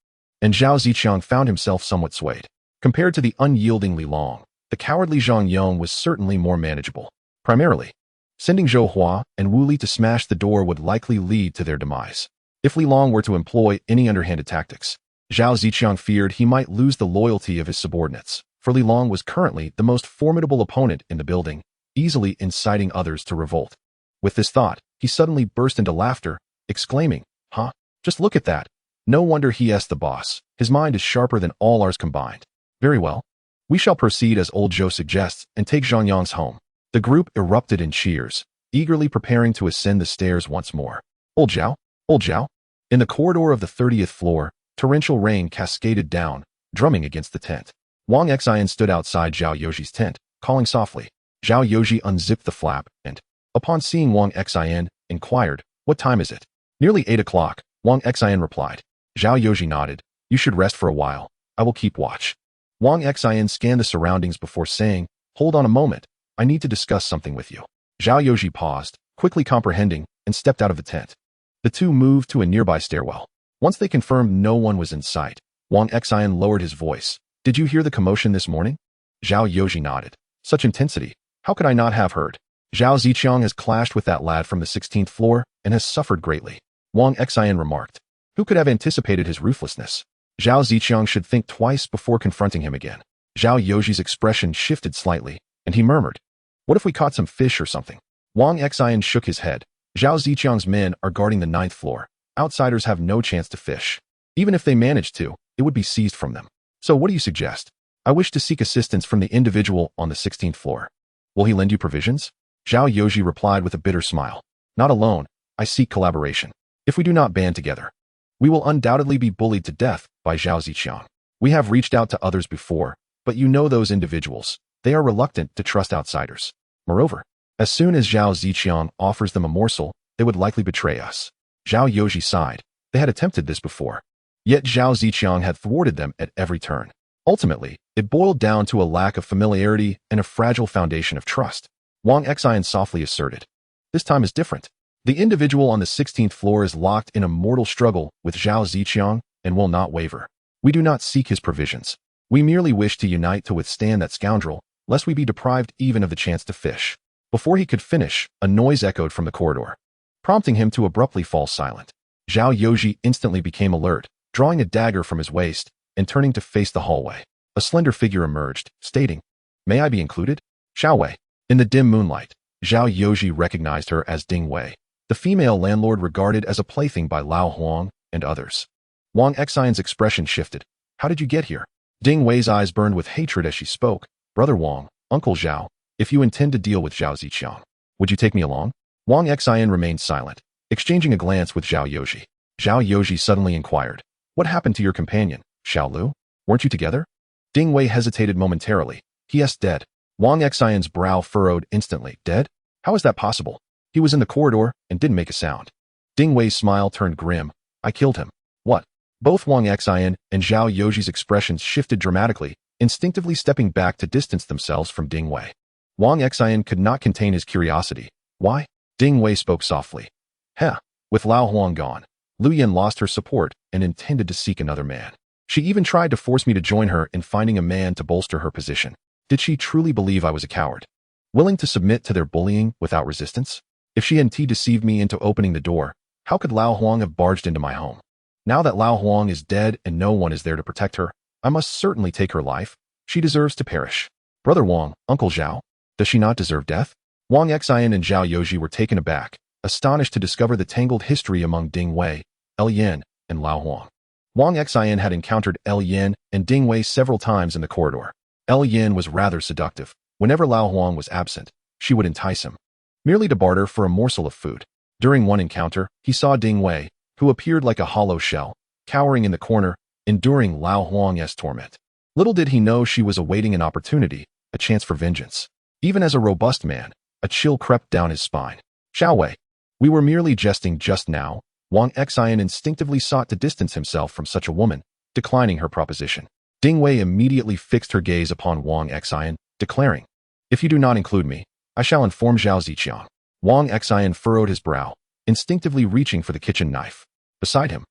and Zhao Ziqiang found himself somewhat swayed. Compared to the unyielding Li Long, the cowardly Zhang Yong was certainly more manageable. Primarily, sending Zhou Hua and Wu Li to smash the door would likely lead to their demise. If Li Long were to employ any underhanded tactics, Zhao Ziqiang feared he might lose the loyalty of his subordinates, for Li Long was currently the most formidable opponent in the building, easily inciting others to revolt. With this thought, he suddenly burst into laughter, exclaiming, "Huh? Just look at that. No wonder he's the boss. His mind is sharper than all ours combined. Very well. We shall proceed as old Zhou suggests and take Zhang Yong's home. The group erupted in cheers, eagerly preparing to ascend the stairs once more. Old Zhao? Old Zhao? In the corridor of the 30th floor, torrential rain cascaded down, drumming against the tent. Wang Xian stood outside Zhao Youji's tent, calling softly. Zhao Youji unzipped the flap and, upon seeing Wang Xian, inquired, "What time is it?" "Nearly 8 o'clock, Wang Xian replied. Zhao Youji nodded. "You should rest for a while. I will keep watch." Wang Xian scanned the surroundings before saying, "Hold on a moment. I need to discuss something with you." Zhao Youji paused, quickly comprehending, and stepped out of the tent. The two moved to a nearby stairwell. Once they confirmed no one was in sight, Wang Xian lowered his voice. "Did you hear the commotion this morning?" Zhao Youji nodded. "Such intensity. How could I not have heard? Zhao Ziqiang has clashed with that lad from the 16th floor and has suffered greatly," Wang Xian remarked. Who could have anticipated his ruthlessness? Zhao Ziqiang should think twice before confronting him again. Zhao Youji's expression shifted slightly, and he murmured, "What if we caught some fish or something?" Wang Xian shook his head. Zhao Ziqiang's men are guarding the 9th floor. Outsiders have no chance to fish. Even if they managed to, it would be seized from them. So what do you suggest? I wish to seek assistance from the individual on the 16th floor. Will he lend you provisions? Zhao Youji replied with a bitter smile. Not alone, I seek collaboration. If we do not band together, we will undoubtedly be bullied to death by Zhao Ziqiang. We have reached out to others before, but you know those individuals. They are reluctant to trust outsiders. Moreover, as soon as Zhao Ziqiang offers them a morsel, they would likely betray us. Zhao Youji sighed. They had attempted this before. Yet Zhao Ziqiang had thwarted them at every turn. Ultimately, it boiled down to a lack of familiarity and a fragile foundation of trust. Wang Xian softly asserted. This time is different. The individual on the 16th floor is locked in a mortal struggle with Zhao Ziqiang and will not waver. We do not seek his provisions. We merely wish to unite to withstand that scoundrel, lest we be deprived even of the chance to fish. Before he could finish, a noise echoed from the corridor, prompting him to abruptly fall silent. Zhao Youji instantly became alert, drawing a dagger from his waist and turning to face the hallway. A slender figure emerged, stating, "May I be included?" Xiao Wei. In the dim moonlight, Zhao Youji recognized her as Ding Wei, the female landlord regarded as a plaything by Lao Huang and others. Wang Xian's expression shifted. "How did you get here?" Ding Wei's eyes burned with hatred as she spoke. "Brother Wang, Uncle Zhao, if you intend to deal with Zhao Ziqiang, would you take me along?" Wang Xian remained silent, exchanging a glance with Zhao Youji. Zhao Youji suddenly inquired, "What happened to your companion, Xiao Lu? Weren't you together?" Ding Wei hesitated momentarily. "He is dead." Wang Xian's brow furrowed instantly. "Dead? How is that possible? He was in the corridor and didn't make a sound." Ding Wei's smile turned grim. "I killed him." "What?" Both Wang Xian and Zhao Youji's expressions shifted dramatically, instinctively stepping back to distance themselves from Ding Wei. Wang Xian could not contain his curiosity. "Why?" Ding Wei spoke softly. "Heh, with Lao Huang gone, Lu Yan lost her support and intended to seek another man. She even tried to force me to join her in finding a man to bolster her position. Did she truly believe I was a coward, willing to submit to their bullying without resistance? If she indeed deceived me into opening the door, how could Lao Huang have barged into my home? Now that Lao Huang is dead and no one is there to protect her, I must certainly take her life. She deserves to perish. Brother Wang, Uncle Zhao, does she not deserve death?" Wang Xian and Zhao Youji were taken aback, astonished to discover the tangled history among Ding Wei, El Yin, and Lao Huang. Wang Xian had encountered El Yin and Ding Wei several times in the corridor. El Yin was rather seductive. Whenever Lao Huang was absent, she would entice him, merely to barter for a morsel of food. During one encounter, he saw Ding Wei, who appeared like a hollow shell, cowering in the corner, enduring Lao Huang's torment. Little did he know she was awaiting an opportunity, a chance for vengeance. Even as a robust man, a chill crept down his spine. "Xiao Wei, we were merely jesting just now." Wang Xian instinctively sought to distance himself from such a woman, declining her proposition. Ding Wei immediately fixed her gaze upon Wang Xian, declaring, "If you do not include me, I shall inform Zhao Ziqiang." Wang Xian furrowed his brow, instinctively reaching for the kitchen knife. Beside him,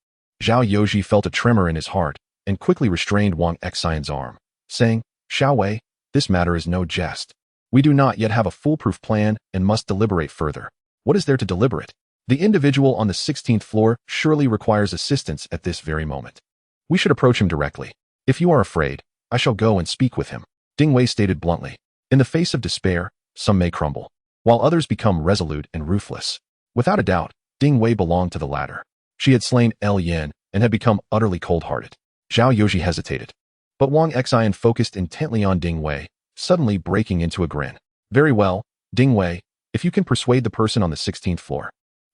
Zhao Youji felt a tremor in his heart and quickly restrained Wang Xian's arm, saying, "Xiao Wei, this matter is no jest. We do not yet have a foolproof plan and must deliberate further." "What is there to deliberate? The individual on the 16th floor surely requires assistance at this very moment. We should approach him directly. If you are afraid, I shall go and speak with him," Ding Wei stated bluntly. In the face of despair, some may crumble, while others become resolute and ruthless. Without a doubt, Ding Wei belonged to the latter. She had slain El Yin and had become utterly cold-hearted. Zhao Youji hesitated, but Wang Xian focused intently on Ding Wei, suddenly breaking into a grin. "Very well, Ding Wei, if you can persuade the person on the 16th floor,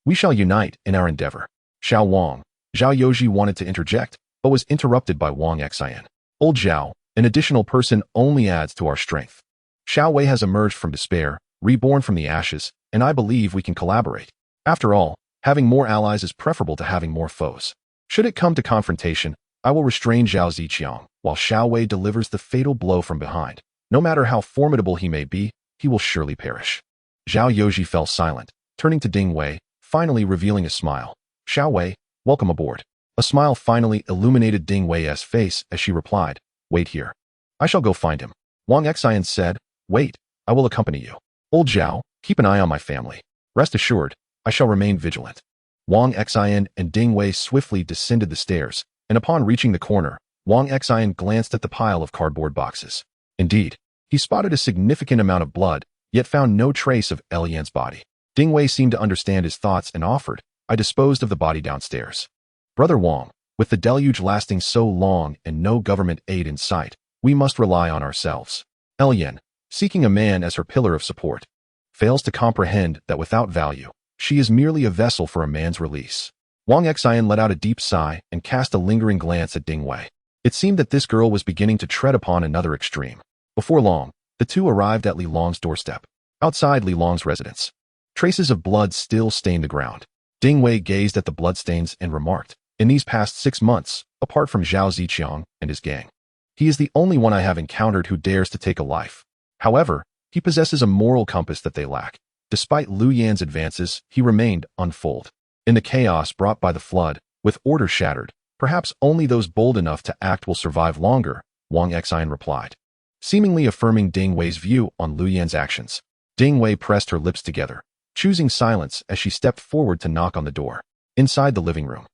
we shall unite in our endeavor. Xiao Wang. Zhao Yoji wanted to interject, but was interrupted by Wang Xian. Old Zhao, an additional person only adds to our strength. Xiao Wei has emerged from despair, reborn from the ashes, and I believe we can collaborate. After all, having more allies is preferable to having more foes. Should it come to confrontation, I will restrain Zhao Ziqiang, while Xiao Wei delivers the fatal blow from behind. No matter how formidable he may be, he will surely perish. Zhao Yoji fell silent, turning to Ding Wei, finally revealing a smile. Xiao Wei, welcome aboard. A smile finally illuminated Ding Wei's face as she replied, wait here. I shall go find him. Wang Xian said, wait, I will accompany you. Old Zhao, keep an eye on my family. Rest assured, I shall remain vigilant. Wang Xian and Ding Wei swiftly descended the stairs, and upon reaching the corner, Wang Xian glanced at the pile of cardboard boxes. Indeed, he spotted a significant amount of blood, yet found no trace of Elian's body. Ding Wei seemed to understand his thoughts and offered, I disposed of the body downstairs. Brother Wang, with the deluge lasting so long and no government aid in sight, we must rely on ourselves. Elian, seeking a man as her pillar of support, fails to comprehend that without value, she is merely a vessel for a man's release. Wang Xian let out a deep sigh and cast a lingering glance at Ding Wei. It seemed that this girl was beginning to tread upon another extreme. Before long, the two arrived at Li Long's doorstep. Outside Li Long's residence, traces of blood still stained the ground. Ding Wei gazed at the bloodstains and remarked, in these past 6 months, apart from Zhao Ziqiang and his gang, he is the only one I have encountered who dares to take a life. However, he possesses a moral compass that they lack. Despite Lu Yan's advances, he remained unfooled. In the chaos brought by the flood, with order shattered, perhaps only those bold enough to act will survive longer, Wang Xian replied, seemingly affirming Ding Wei's view on Lu Yan's actions. Ding Wei pressed her lips together, choosing silence as she stepped forward to knock on the door. Inside the living room,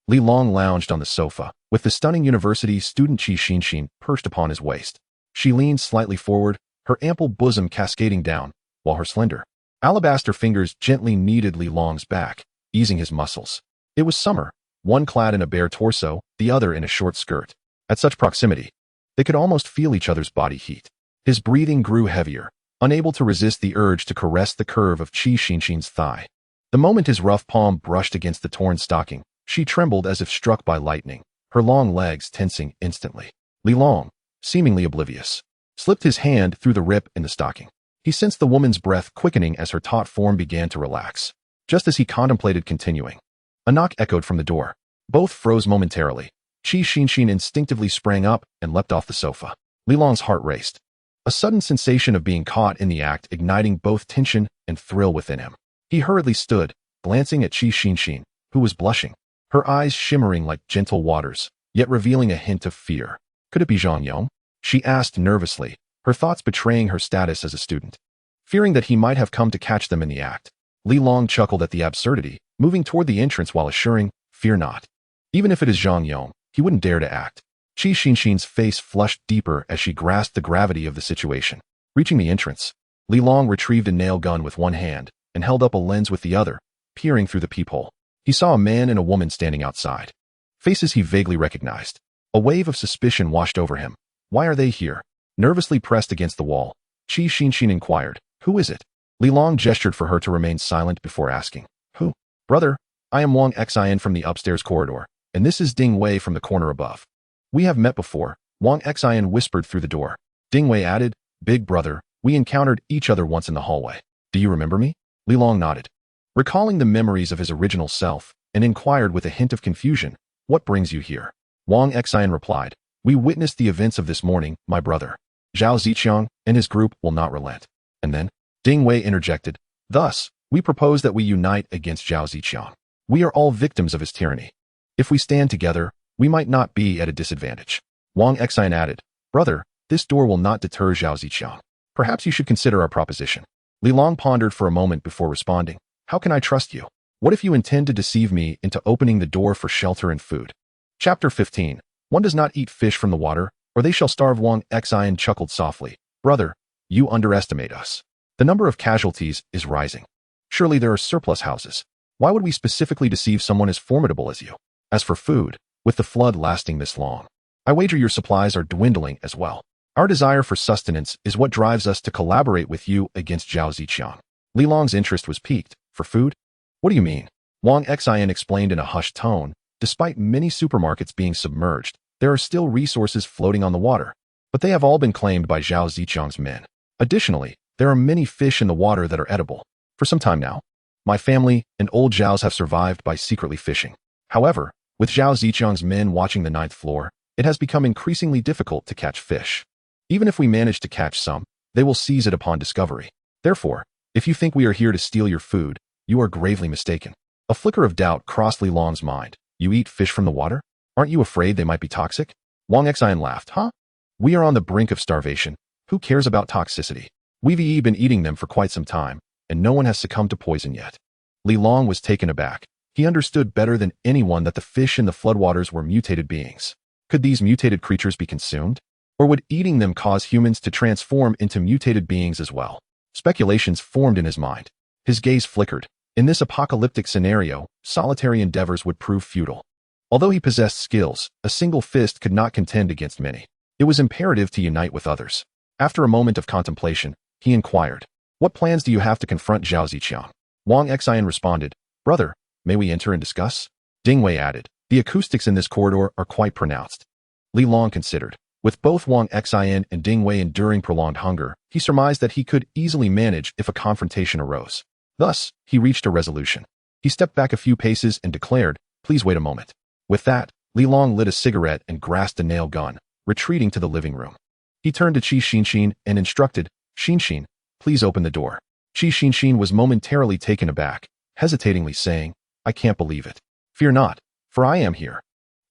Li Long lounged on the sofa, with the stunning university student Qi Xinxin perched upon his waist. She leaned slightly forward, her ample bosom cascading down, while her slender, alabaster fingers gently kneaded Li Long's back, easing his muscles. It was summer, one clad in a bare torso, the other in a short skirt. At such proximity, they could almost feel each other's body heat. His breathing grew heavier, unable to resist the urge to caress the curve of Qi Xinxin's thigh. The moment his rough palm brushed against the torn stocking, she trembled as if struck by lightning, her long legs tensing instantly. Li Long, seemingly oblivious, slipped his hand through the rip in the stocking. He sensed the woman's breath quickening as her taut form began to relax. Just as he contemplated continuing, a knock echoed from the door. Both froze momentarily. Qi Xinxin instinctively sprang up and leapt off the sofa. Li Long's heart raced, a sudden sensation of being caught in the act igniting both tension and thrill within him. He hurriedly stood, glancing at Qi Xinxin, who was blushing, her eyes shimmering like gentle waters, yet revealing a hint of fear. Could it be Zhang Yong? She asked nervously, her thoughts betraying her status as a student. Fearing that he might have come to catch them in the act, Li Long chuckled at the absurdity, moving toward the entrance while assuring, fear not. Even if it is Zhang Yong, he wouldn't dare to act. Qi Xinxin's face flushed deeper as she grasped the gravity of the situation. Reaching the entrance, Li Long retrieved a nail gun with one hand and held up a lens with the other, peering through the peephole. He saw a man and a woman standing outside. Faces he vaguely recognized. A wave of suspicion washed over him. Why are they here? Nervously pressed against the wall, Qi Xinxin inquired, who is it? Li Long gestured for her to remain silent before asking, who? Brother, I am Wang Xian from the upstairs corridor, and this is Ding Wei from the corner above. We have met before, Wang Xian whispered through the door. Ding Wei added, big brother, we encountered each other once in the hallway. Do you remember me? Li Long nodded, recalling the memories of his original self, and inquired with a hint of confusion, what brings you here? Wang Xian replied, we witnessed the events of this morning, my brother. Zhao Ziqiang and his group will not relent. And then, Ding Wei interjected, thus, we propose that we unite against Zhao Ziqiang. We are all victims of his tyranny. If we stand together, we might not be at a disadvantage. Wang Xian added, brother, this door will not deter Zhao Ziqiang. Perhaps you should consider our proposition. Li Long pondered for a moment before responding, how can I trust you? What if you intend to deceive me into opening the door for shelter and food? Chapter 15. One does not eat fish from the water, or they shall starve. Wang Xian chuckled softly. Brother, you underestimate us. The number of casualties is rising. Surely there are surplus houses. Why would we specifically deceive someone as formidable as you? As for food, with the flood lasting this long, I wager your supplies are dwindling as well. Our desire for sustenance is what drives us to collaborate with you against Zhao Ziqiang. Li Long's interest was piqued. For food? What do you mean? Wang Xian explained in a hushed tone. Despite many supermarkets being submerged, there are still resources floating on the water, but they have all been claimed by Zhao Ziqiang's men. Additionally, there are many fish in the water that are edible. For some time now, my family and old Zhaos have survived by secretly fishing. However, with Zhao Ziqiang's men watching the ninth floor, it has become increasingly difficult to catch fish. Even if we manage to catch some, they will seize it upon discovery. Therefore, if you think we are here to steal your food, you are gravely mistaken. A flicker of doubt crossed Li Long's mind. You eat fish from the water? Aren't you afraid they might be toxic? Wang Xian laughed. Huh? We are on the brink of starvation. Who cares about toxicity? We've been eating them for quite some time, and no one has succumbed to poison yet. Li Long was taken aback. He understood better than anyone that the fish in the floodwaters were mutated beings. Could these mutated creatures be consumed? Or would eating them cause humans to transform into mutated beings as well? Speculations formed in his mind. His gaze flickered. In this apocalyptic scenario, solitary endeavors would prove futile. Although he possessed skills, a single fist could not contend against many. It was imperative to unite with others. After a moment of contemplation, he inquired, "What plans do you have to confront Zhao Ziqiang?" Wang Xian responded, "Brother, may we enter and discuss?" Ding Wei added, "The acoustics in this corridor are quite pronounced." Li Long considered. With both Wang Xian and Ding Wei enduring prolonged hunger, he surmised that he could easily manage if a confrontation arose. Thus, he reached a resolution. He stepped back a few paces and declared, "Please wait a moment." With that, Li Long lit a cigarette and grasped a nail gun, retreating to the living room. He turned to Qi Xinxin and instructed, "Xinxin, please open the door." Qi Xinxin was momentarily taken aback, hesitatingly saying, "I can't believe it." "Fear not, for I am here.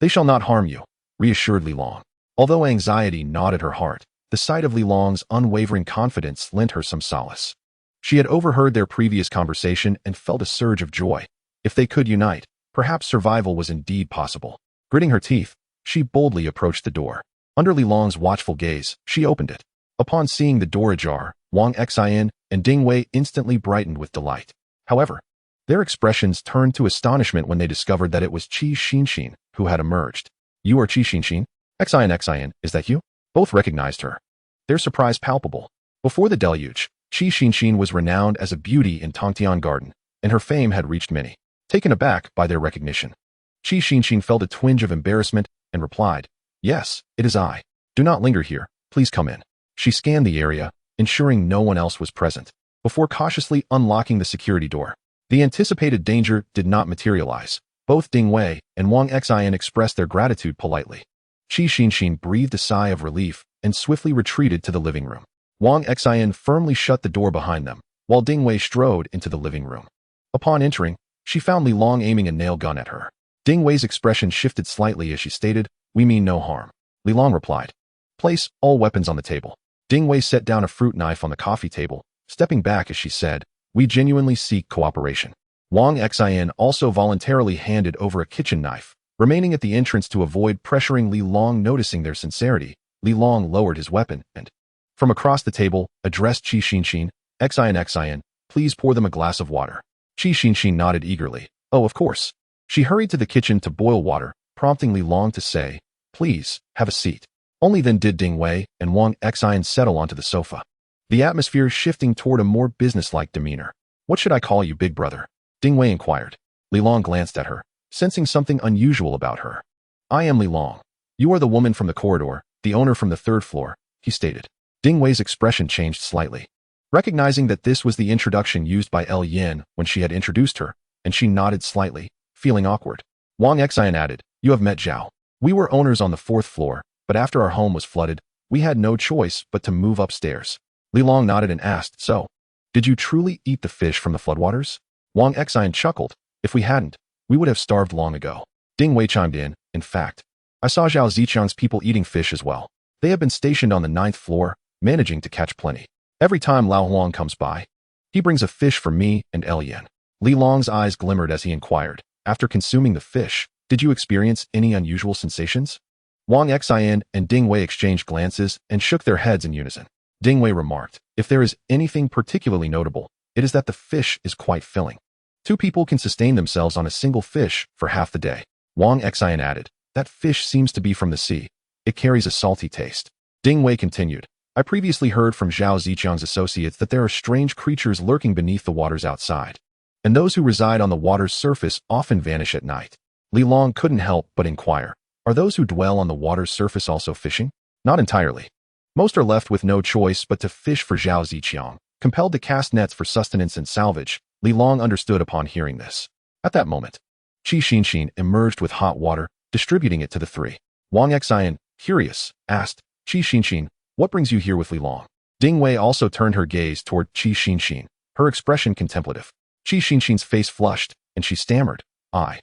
They shall not harm you," reassured Li Long. Although anxiety gnawed at her heart, the sight of Li Long's unwavering confidence lent her some solace. She had overheard their previous conversation and felt a surge of joy. If they could unite, perhaps survival was indeed possible. Gritting her teeth, she boldly approached the door. Under Li Long's watchful gaze, she opened it. Upon seeing the door ajar, Wang Xian and Ding Wei instantly brightened with delight. However, their expressions turned to astonishment when they discovered that it was Qi Xinxin who had emerged. "You are Qi Xinxin? Xian, is that you?" Both recognized her. Their surprise palpable. Before the deluge, Qi Xinxin was renowned as a beauty in Tongtian Garden, and her fame had reached many. Taken aback by their recognition, Qi Xinxin felt a twinge of embarrassment and replied, "Yes, it is I. Do not linger here. Please come in." She scanned the area, ensuring no one else was present, before cautiously unlocking the security door. The anticipated danger did not materialize. Both Ding Wei and Wang Xian expressed their gratitude politely. Qi Xinxin breathed a sigh of relief and swiftly retreated to the living room. Wang Xian firmly shut the door behind them, while Ding Wei strode into the living room. Upon entering, she found Li Long aiming a nail gun at her. Ding Wei's expression shifted slightly as she stated, "We mean no harm." Li Long replied, "Place all weapons on the table." Ding Wei set down a fruit knife on the coffee table, stepping back as she said, "We genuinely seek cooperation." Wang Xian also voluntarily handed over a kitchen knife, remaining at the entrance to avoid pressuring Li Long. Noticing their sincerity, Li Long lowered his weapon and, from across the table, addressed Qi Xinxin, Xian, please pour them a glass of water." Qi Xinxin nodded eagerly. "Oh, of course." She hurried to the kitchen to boil water, prompting Li Long to say, "Please, have a seat." Only then did Ding Wei and Wang Xian settle onto the sofa, the atmosphere shifting toward a more businesslike demeanor. "What should I call you, big brother?" Ding Wei inquired. Li Long glanced at her, sensing something unusual about her. "I am Li Long. You are the woman from the corridor, the owner from the third floor," he stated. Ding Wei's expression changed slightly, recognizing that this was the introduction used by El Yin when she had introduced her, and she nodded slightly, feeling awkward. Wang Xian added, "You have met Zhao. We were owners on the fourth floor, but after our home was flooded, we had no choice but to move upstairs." Li Long nodded and asked, "So, did you truly eat the fish from the floodwaters?" Wang Xian chuckled, "If we hadn't, we would have starved long ago." Ding Wei chimed in fact, I saw Zhao Ziqiang's people eating fish as well. They have been stationed on the ninth floor, managing to catch plenty. Every time Lao Huang comes by, he brings a fish for me and El Yin." Li Long's eyes glimmered as he inquired, "After consuming the fish, did you experience any unusual sensations?" Wang Xian and Ding Wei exchanged glances and shook their heads in unison. Ding Wei remarked, "If there is anything particularly notable, it is that the fish is quite filling. 2 people can sustain themselves on a single fish for half the day." Wang Xian added, "That fish seems to be from the sea. It carries a salty taste." Ding Wei continued. I previously heard from Zhao Ziqiang's associates that there are strange creatures lurking beneath the waters outside, and those who reside on the water's surface often vanish at night. Li Long couldn't help but inquire, are those who dwell on the water's surface also fishing? Not entirely. Most are left with no choice but to fish for Zhao Ziqiang, compelled to cast nets for sustenance and salvage. Li Long understood upon hearing this. At that moment, Qi Xinxin emerged with hot water, distributing it to the three. Wang Xian, curious, asked, Qi Xinxin, what brings you here with Li Long? Ding Wei also turned her gaze toward Qi Xinxin, her expression contemplative. Qi Xinxin's face flushed, and she stammered, I.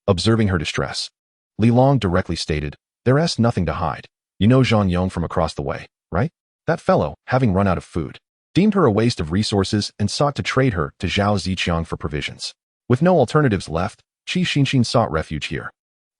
Observing her distress, Li Long directly stated, there's nothing to hide. You know Zhang Yong from across the way, right? That fellow, having run out of food, deemed her a waste of resources and sought to trade her to Zhao Ziqiang for provisions. With no alternatives left, Qi Xinxin sought refuge here.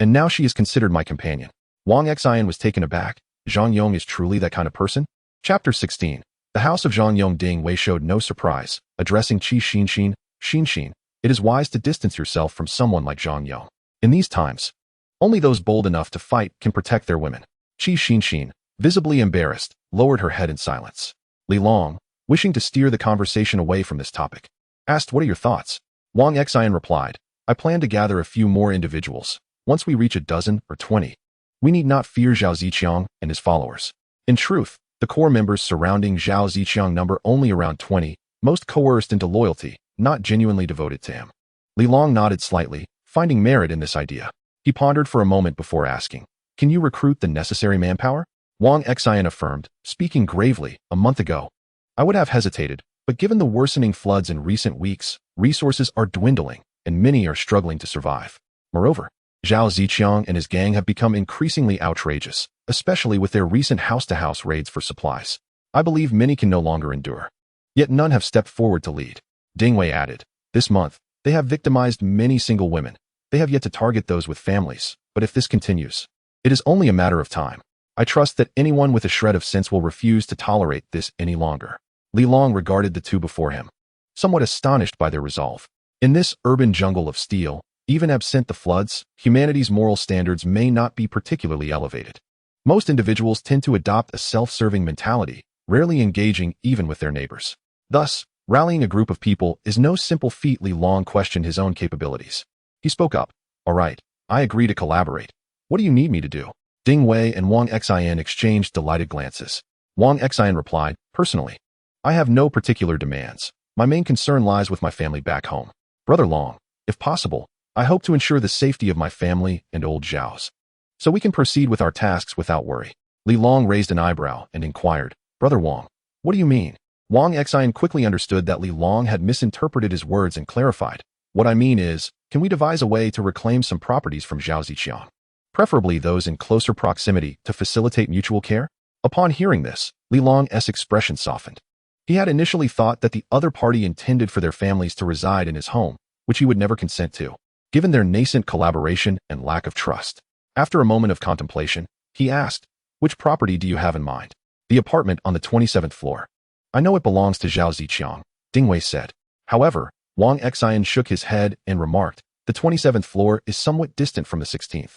And now she is considered my companion. Wang Xian was taken aback. Zhang Yong is truly that kind of person? Chapter 16. The house of Zhang Yong. Ding Wei showed no surprise, addressing Qi Xinxin. Xinxin, it is wise to distance yourself from someone like Zhang Yong. In these times, only those bold enough to fight can protect their women. Qi Xinxin, visibly embarrassed, lowered her head in silence. Li Long, wishing to steer the conversation away from this topic, asked, what are your thoughts? Wang Xian replied, I plan to gather a few more individuals. Once we reach a dozen or 20, we need not fear Zhao Ziqiang and his followers. In truth, the core members surrounding Zhao Ziqiang number only around 20, most coerced into loyalty, not genuinely devoted to him. Li Long nodded slightly, finding merit in this idea. He pondered for a moment before asking, can you recruit the necessary manpower? Wang Xian affirmed, speaking gravely, a month ago, I would have hesitated, but given the worsening floods in recent weeks, resources are dwindling, and many are struggling to survive. Moreover, Zhao Ziqiang and his gang have become increasingly outrageous, especially with their recent house-to-house raids for supplies. I believe many can no longer endure. Yet none have stepped forward to lead. Ding Wei added, this month, they have victimized many single women. They have yet to target those with families, but if this continues, it is only a matter of time. I trust that anyone with a shred of sense will refuse to tolerate this any longer. Li Long regarded the two before him, somewhat astonished by their resolve. In this urban jungle of steel, even absent the floods, humanity's moral standards may not be particularly elevated. Most individuals tend to adopt a self-serving mentality, rarely engaging even with their neighbors. Thus, rallying a group of people is no simple feat. Li Long questioned his own capabilities. He spoke up, all right, I agree to collaborate. What do you need me to do? Ding Wei and Wang Xian exchanged delighted glances. Wang Xian replied, personally, I have no particular demands. My main concern lies with my family back home. Brother Long, if possible, I hope to ensure the safety of my family and old Zhao's, so we can proceed with our tasks without worry. Li Long raised an eyebrow and inquired, Brother Wang, what do you mean? Wang Xian quickly understood that Li Long had misinterpreted his words and clarified, what I mean is, can we devise a way to reclaim some properties from Zhao Ziqiang? Preferably those in closer proximity to facilitate mutual care? Upon hearing this, Li Long's expression softened. He had initially thought that the other party intended for their families to reside in his home, which he would never consent to, given their nascent collaboration and lack of trust. After a moment of contemplation, he asked, which property do you have in mind? The apartment on the 27th floor. I know it belongs to Zhao Ziqiang, Ding Wei said. However, Wang Xian shook his head and remarked, the 27th floor is somewhat distant from the 16th.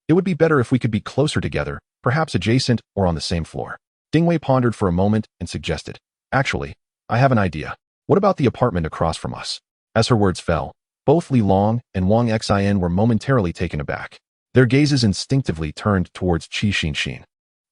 It would be better if we could be closer together, perhaps adjacent or on the same floor. Ding Wei pondered for a moment and suggested, actually, I have an idea. What about the apartment across from us? As her words fell, both Li Long and Wang Xian were momentarily taken aback. Their gazes instinctively turned towards Qi Xinxin,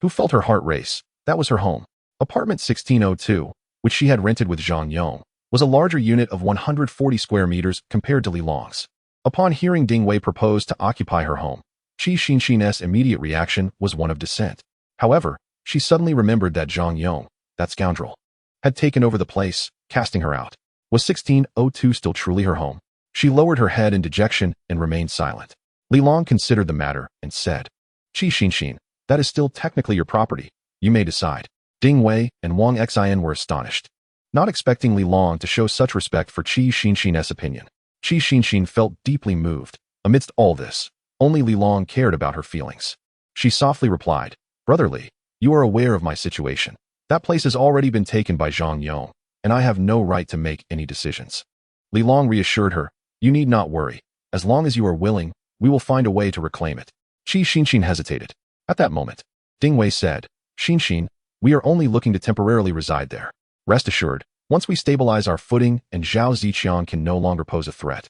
who felt her heart race. That was her home. Apartment 1602, which she had rented with Zhang Yong, was a larger unit of 140 square meters compared to Li Long's. Upon hearing Ding Wei propose to occupy her home, Qi Xinxin's immediate reaction was one of dissent. However, she suddenly remembered that Zhang Yong, that scoundrel, had taken over the place, casting her out. Was 1602 still truly her home? She lowered her head in dejection and remained silent. Li Long considered the matter and said, Qi Xinxin, that is still technically your property. You may decide. Ding Wei and Wang Xian were astonished, not expecting Li Long to show such respect for Qi Xinxin's opinion. Qi Xinxin felt deeply moved. Amidst all this, only Li Long cared about her feelings. She softly replied, Brother Li, you are aware of my situation. That place has already been taken by Zhang Yong, and I have no right to make any decisions. Li Long reassured her, you need not worry. As long as you are willing, we will find a way to reclaim it. Qi Xinxin hesitated. At that moment, Ding Wei said, Xin, we are only looking to temporarily reside there. Rest assured, once we stabilize our footing and Zhao Ziqiang can no longer pose a threat,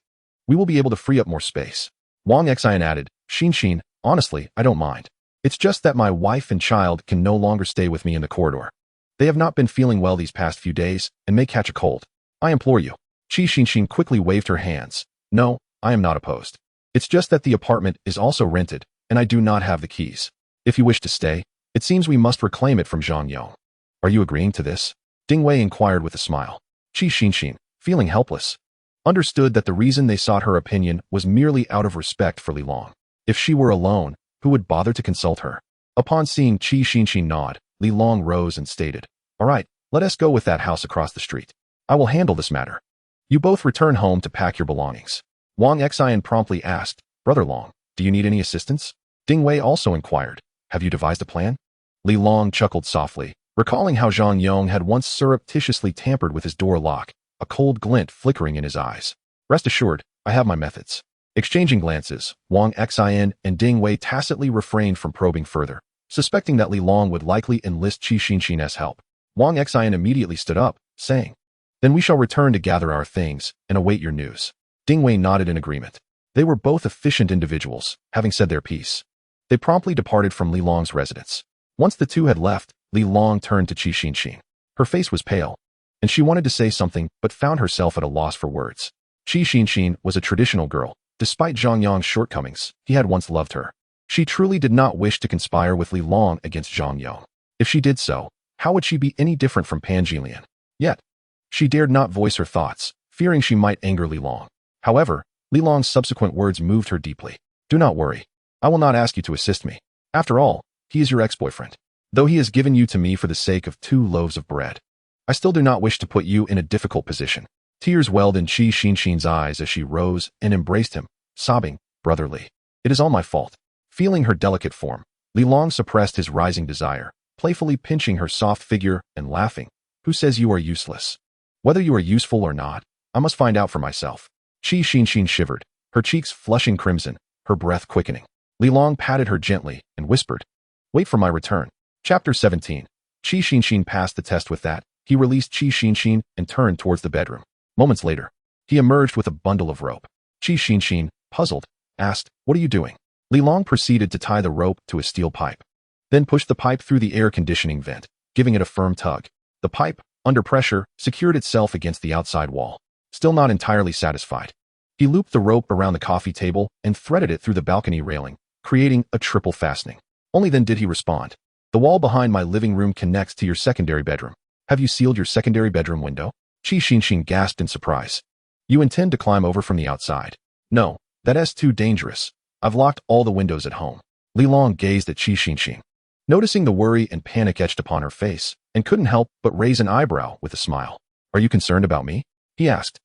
we will be able to free up more space. Wang Xian added, Xin, honestly, I don't mind. It's just that my wife and child can no longer stay with me in the corridor. They have not been feeling well these past few days and may catch a cold. I implore you. Xin quickly waved her hands. No, I am not opposed. It's just that the apartment is also rented, and I do not have the keys. If you wish to stay, it seems we must reclaim it from Zhang Yong. Are you agreeing to this? Ding Wei inquired with a smile. Xin, feeling helpless, understood that the reason they sought her opinion was merely out of respect for Li Long. If she were alone, who would bother to consult her? Upon seeing Xin nod, Li Long rose and stated, All right, let us go with that house across the street. I will handle this matter. You both return home to pack your belongings. Wang Xian promptly asked, Brother Long, do you need any assistance? Ding Wei also inquired, Have you devised a plan? Li Long chuckled softly, recalling how Zhang Yong had once surreptitiously tampered with his door lock, a cold glint flickering in his eyes. Rest assured, I have my methods. Exchanging glances, Wang Xian and Ding Wei tacitly refrained from probing further, suspecting that Li Long would likely enlist Xin's help. Wang Xian immediately stood up, saying, Then we shall return to gather our things and await your news. Ding Wei nodded in agreement. They were both efficient individuals, having said their piece. They promptly departed from Li Long's residence. Once the two had left, Li Long turned to Xin. Her face was pale, and she wanted to say something but found herself at a loss for words. Xin was a traditional girl. Despite Zhang Yong's shortcomings, he had once loved her. She truly did not wish to conspire with Li Long against Zhang Yong. If she did so, how would she be any different from Pan Jilian? Yet, she dared not voice her thoughts, fearing she might anger Li Long. However, Li Long's subsequent words moved her deeply. Do not worry. I will not ask you to assist me. After all, he is your ex-boyfriend. Though he has given you to me for the sake of 2 loaves of bread, I still do not wish to put you in a difficult position. Tears welled in Xin's eyes as she rose and embraced him, sobbing, Brother Li, it is all my fault. Feeling her delicate form, Li Long suppressed his rising desire, playfully pinching her soft figure and laughing. Who says you are useless? Whether you are useful or not, I must find out for myself. Xin shivered, her cheeks flushing crimson, her breath quickening. Li Long patted her gently and whispered, Wait for my return. Chapter 17. Xin passed the test with that. He released Xin and turned towards the bedroom. Moments later, he emerged with a bundle of rope. Xin, puzzled, asked, What are you doing? Li Long proceeded to tie the rope to a steel pipe, then pushed the pipe through the air conditioning vent, giving it a firm tug. The pipe, under pressure, secured itself against the outside wall. Still not entirely satisfied, he looped the rope around the coffee table and threaded it through the balcony railing, creating a triple fastening. Only then did he respond. The wall behind my living room connects to your secondary bedroom. Have you sealed your secondary bedroom window? Xin gasped in surprise. You intend to climb over from the outside? No, that is too dangerous. I've locked all the windows at home. Li Long gazed at Xin, noticing the worry and panic etched upon her face, and couldn't help but raise an eyebrow with a smile. Are you concerned about me? He asked.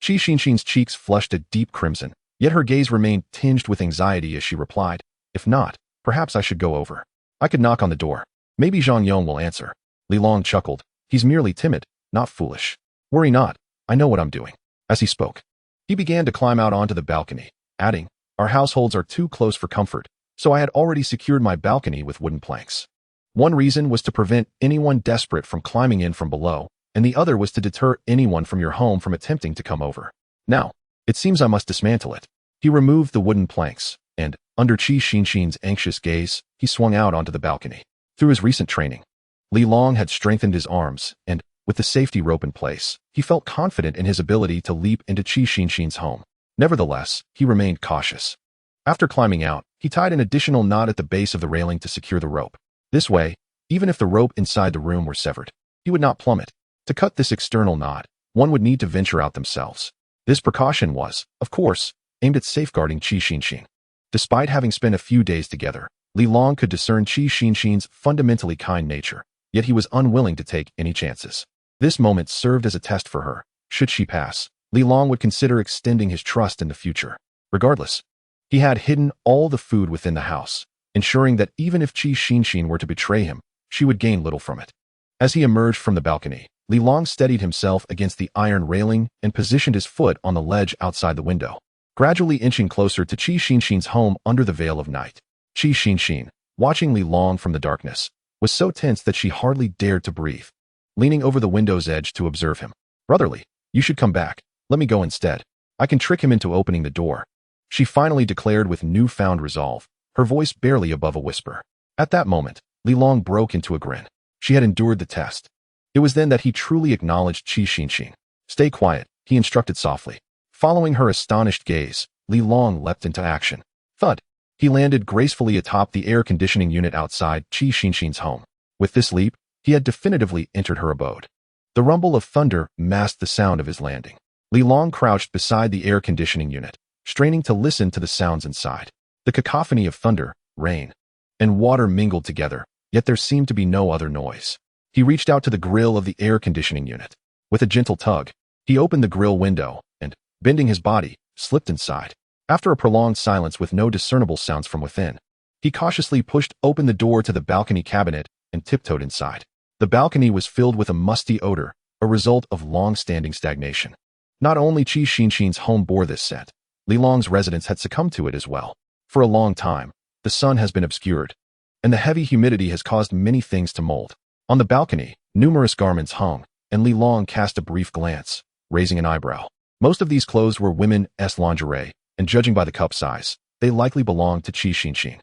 Xin's cheeks flushed a deep crimson, yet her gaze remained tinged with anxiety as she replied, If not, perhaps I should go over. I could knock on the door. Maybe Zhang Yong will answer. Li Long chuckled. He's merely timid, not foolish. Worry not, I know what I'm doing. As he spoke, he began to climb out onto the balcony, adding, Our households are too close for comfort, so I had already secured my balcony with wooden planks. One reason was to prevent anyone desperate from climbing in from below, and the other was to deter anyone from your home from attempting to come over. Now, it seems I must dismantle it. He removed the wooden planks, and, under Xin's anxious gaze, he swung out onto the balcony. Through his recent training, Li Long had strengthened his arms, and, with the safety rope in place, he felt confident in his ability to leap into Xin's home. Nevertheless, he remained cautious. After climbing out, he tied an additional knot at the base of the railing to secure the rope. This way, even if the rope inside the room were severed, he would not plummet. To cut this external knot, one would need to venture out themselves. This precaution was, of course, aimed at safeguarding Xin. Despite having spent a few days together, Li Long could discern Xin's fundamentally kind nature, yet he was unwilling to take any chances. This moment served as a test for her. Should she pass, Li Long would consider extending his trust in the future. Regardless, he had hidden all the food within the house, ensuring that even if Xin were to betray him, she would gain little from it. As he emerged from the balcony, Li Long steadied himself against the iron railing and positioned his foot on the ledge outside the window, gradually inching closer to Xin's home under the veil of night. Xin, watching Li Long from the darkness, was so tense that she hardly dared to breathe, leaning over the window's edge to observe him. "Brotherly, you should come back. Let me go instead. I can trick him into opening the door," she finally declared with newfound resolve, her voice barely above a whisper. At that moment, Li Long broke into a grin. She had endured the test. It was then that he truly acknowledged Qi Xinxin. "Stay quiet," he instructed softly. Following her astonished gaze, Li Long leapt into action. Thud! He landed gracefully atop the air conditioning unit outside Qi Xinxin's home. With this leap, he had definitively entered her abode. The rumble of thunder masked the sound of his landing. Li Long crouched beside the air conditioning unit, straining to listen to the sounds inside. The cacophony of thunder, rain, and water mingled together, yet there seemed to be no other noise. He reached out to the grill of the air conditioning unit. With a gentle tug, he opened the grill window and, bending his body, slipped inside. After a prolonged silence with no discernible sounds from within, he cautiously pushed open the door to the balcony cabinet and tiptoed inside. The balcony was filled with a musty odor, a result of long-standing stagnation. Not only Qi Xinxin's home bore this scent, Li Long's residence had succumbed to it as well. For a long time, the sun has been obscured, and the heavy humidity has caused many things to mold. On the balcony, numerous garments hung, and Li Long cast a brief glance, raising an eyebrow. Most of these clothes were women's lingerie, and judging by the cup size, they likely belonged to Qi Xinxin.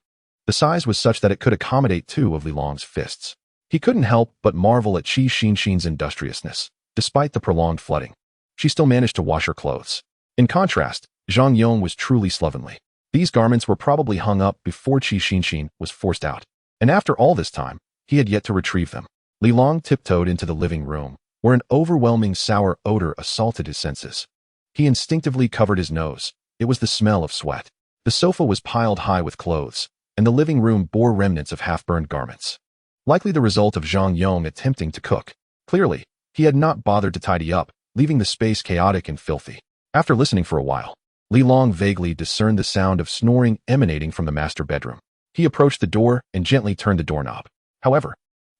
The size was such that it could accommodate 2 of Li Long's fists. He couldn't help but marvel at Qi Xinxin's industriousness. Despite the prolonged flooding, she still managed to wash her clothes. In contrast, Zhang Yong was truly slovenly. These garments were probably hung up before Qi Xinxin was forced out, and after all this time, he had yet to retrieve them. Li Long tiptoed into the living room, where an overwhelming sour odor assaulted his senses. He instinctively covered his nose. It was the smell of sweat. The sofa was piled high with clothes, and the living room bore remnants of half-burned garments. Likely the result of Zhang Yong attempting to cook. Clearly, he had not bothered to tidy up, leaving the space chaotic and filthy. After listening for a while, Li Long vaguely discerned the sound of snoring emanating from the master bedroom. He approached the door and gently turned the doorknob. However,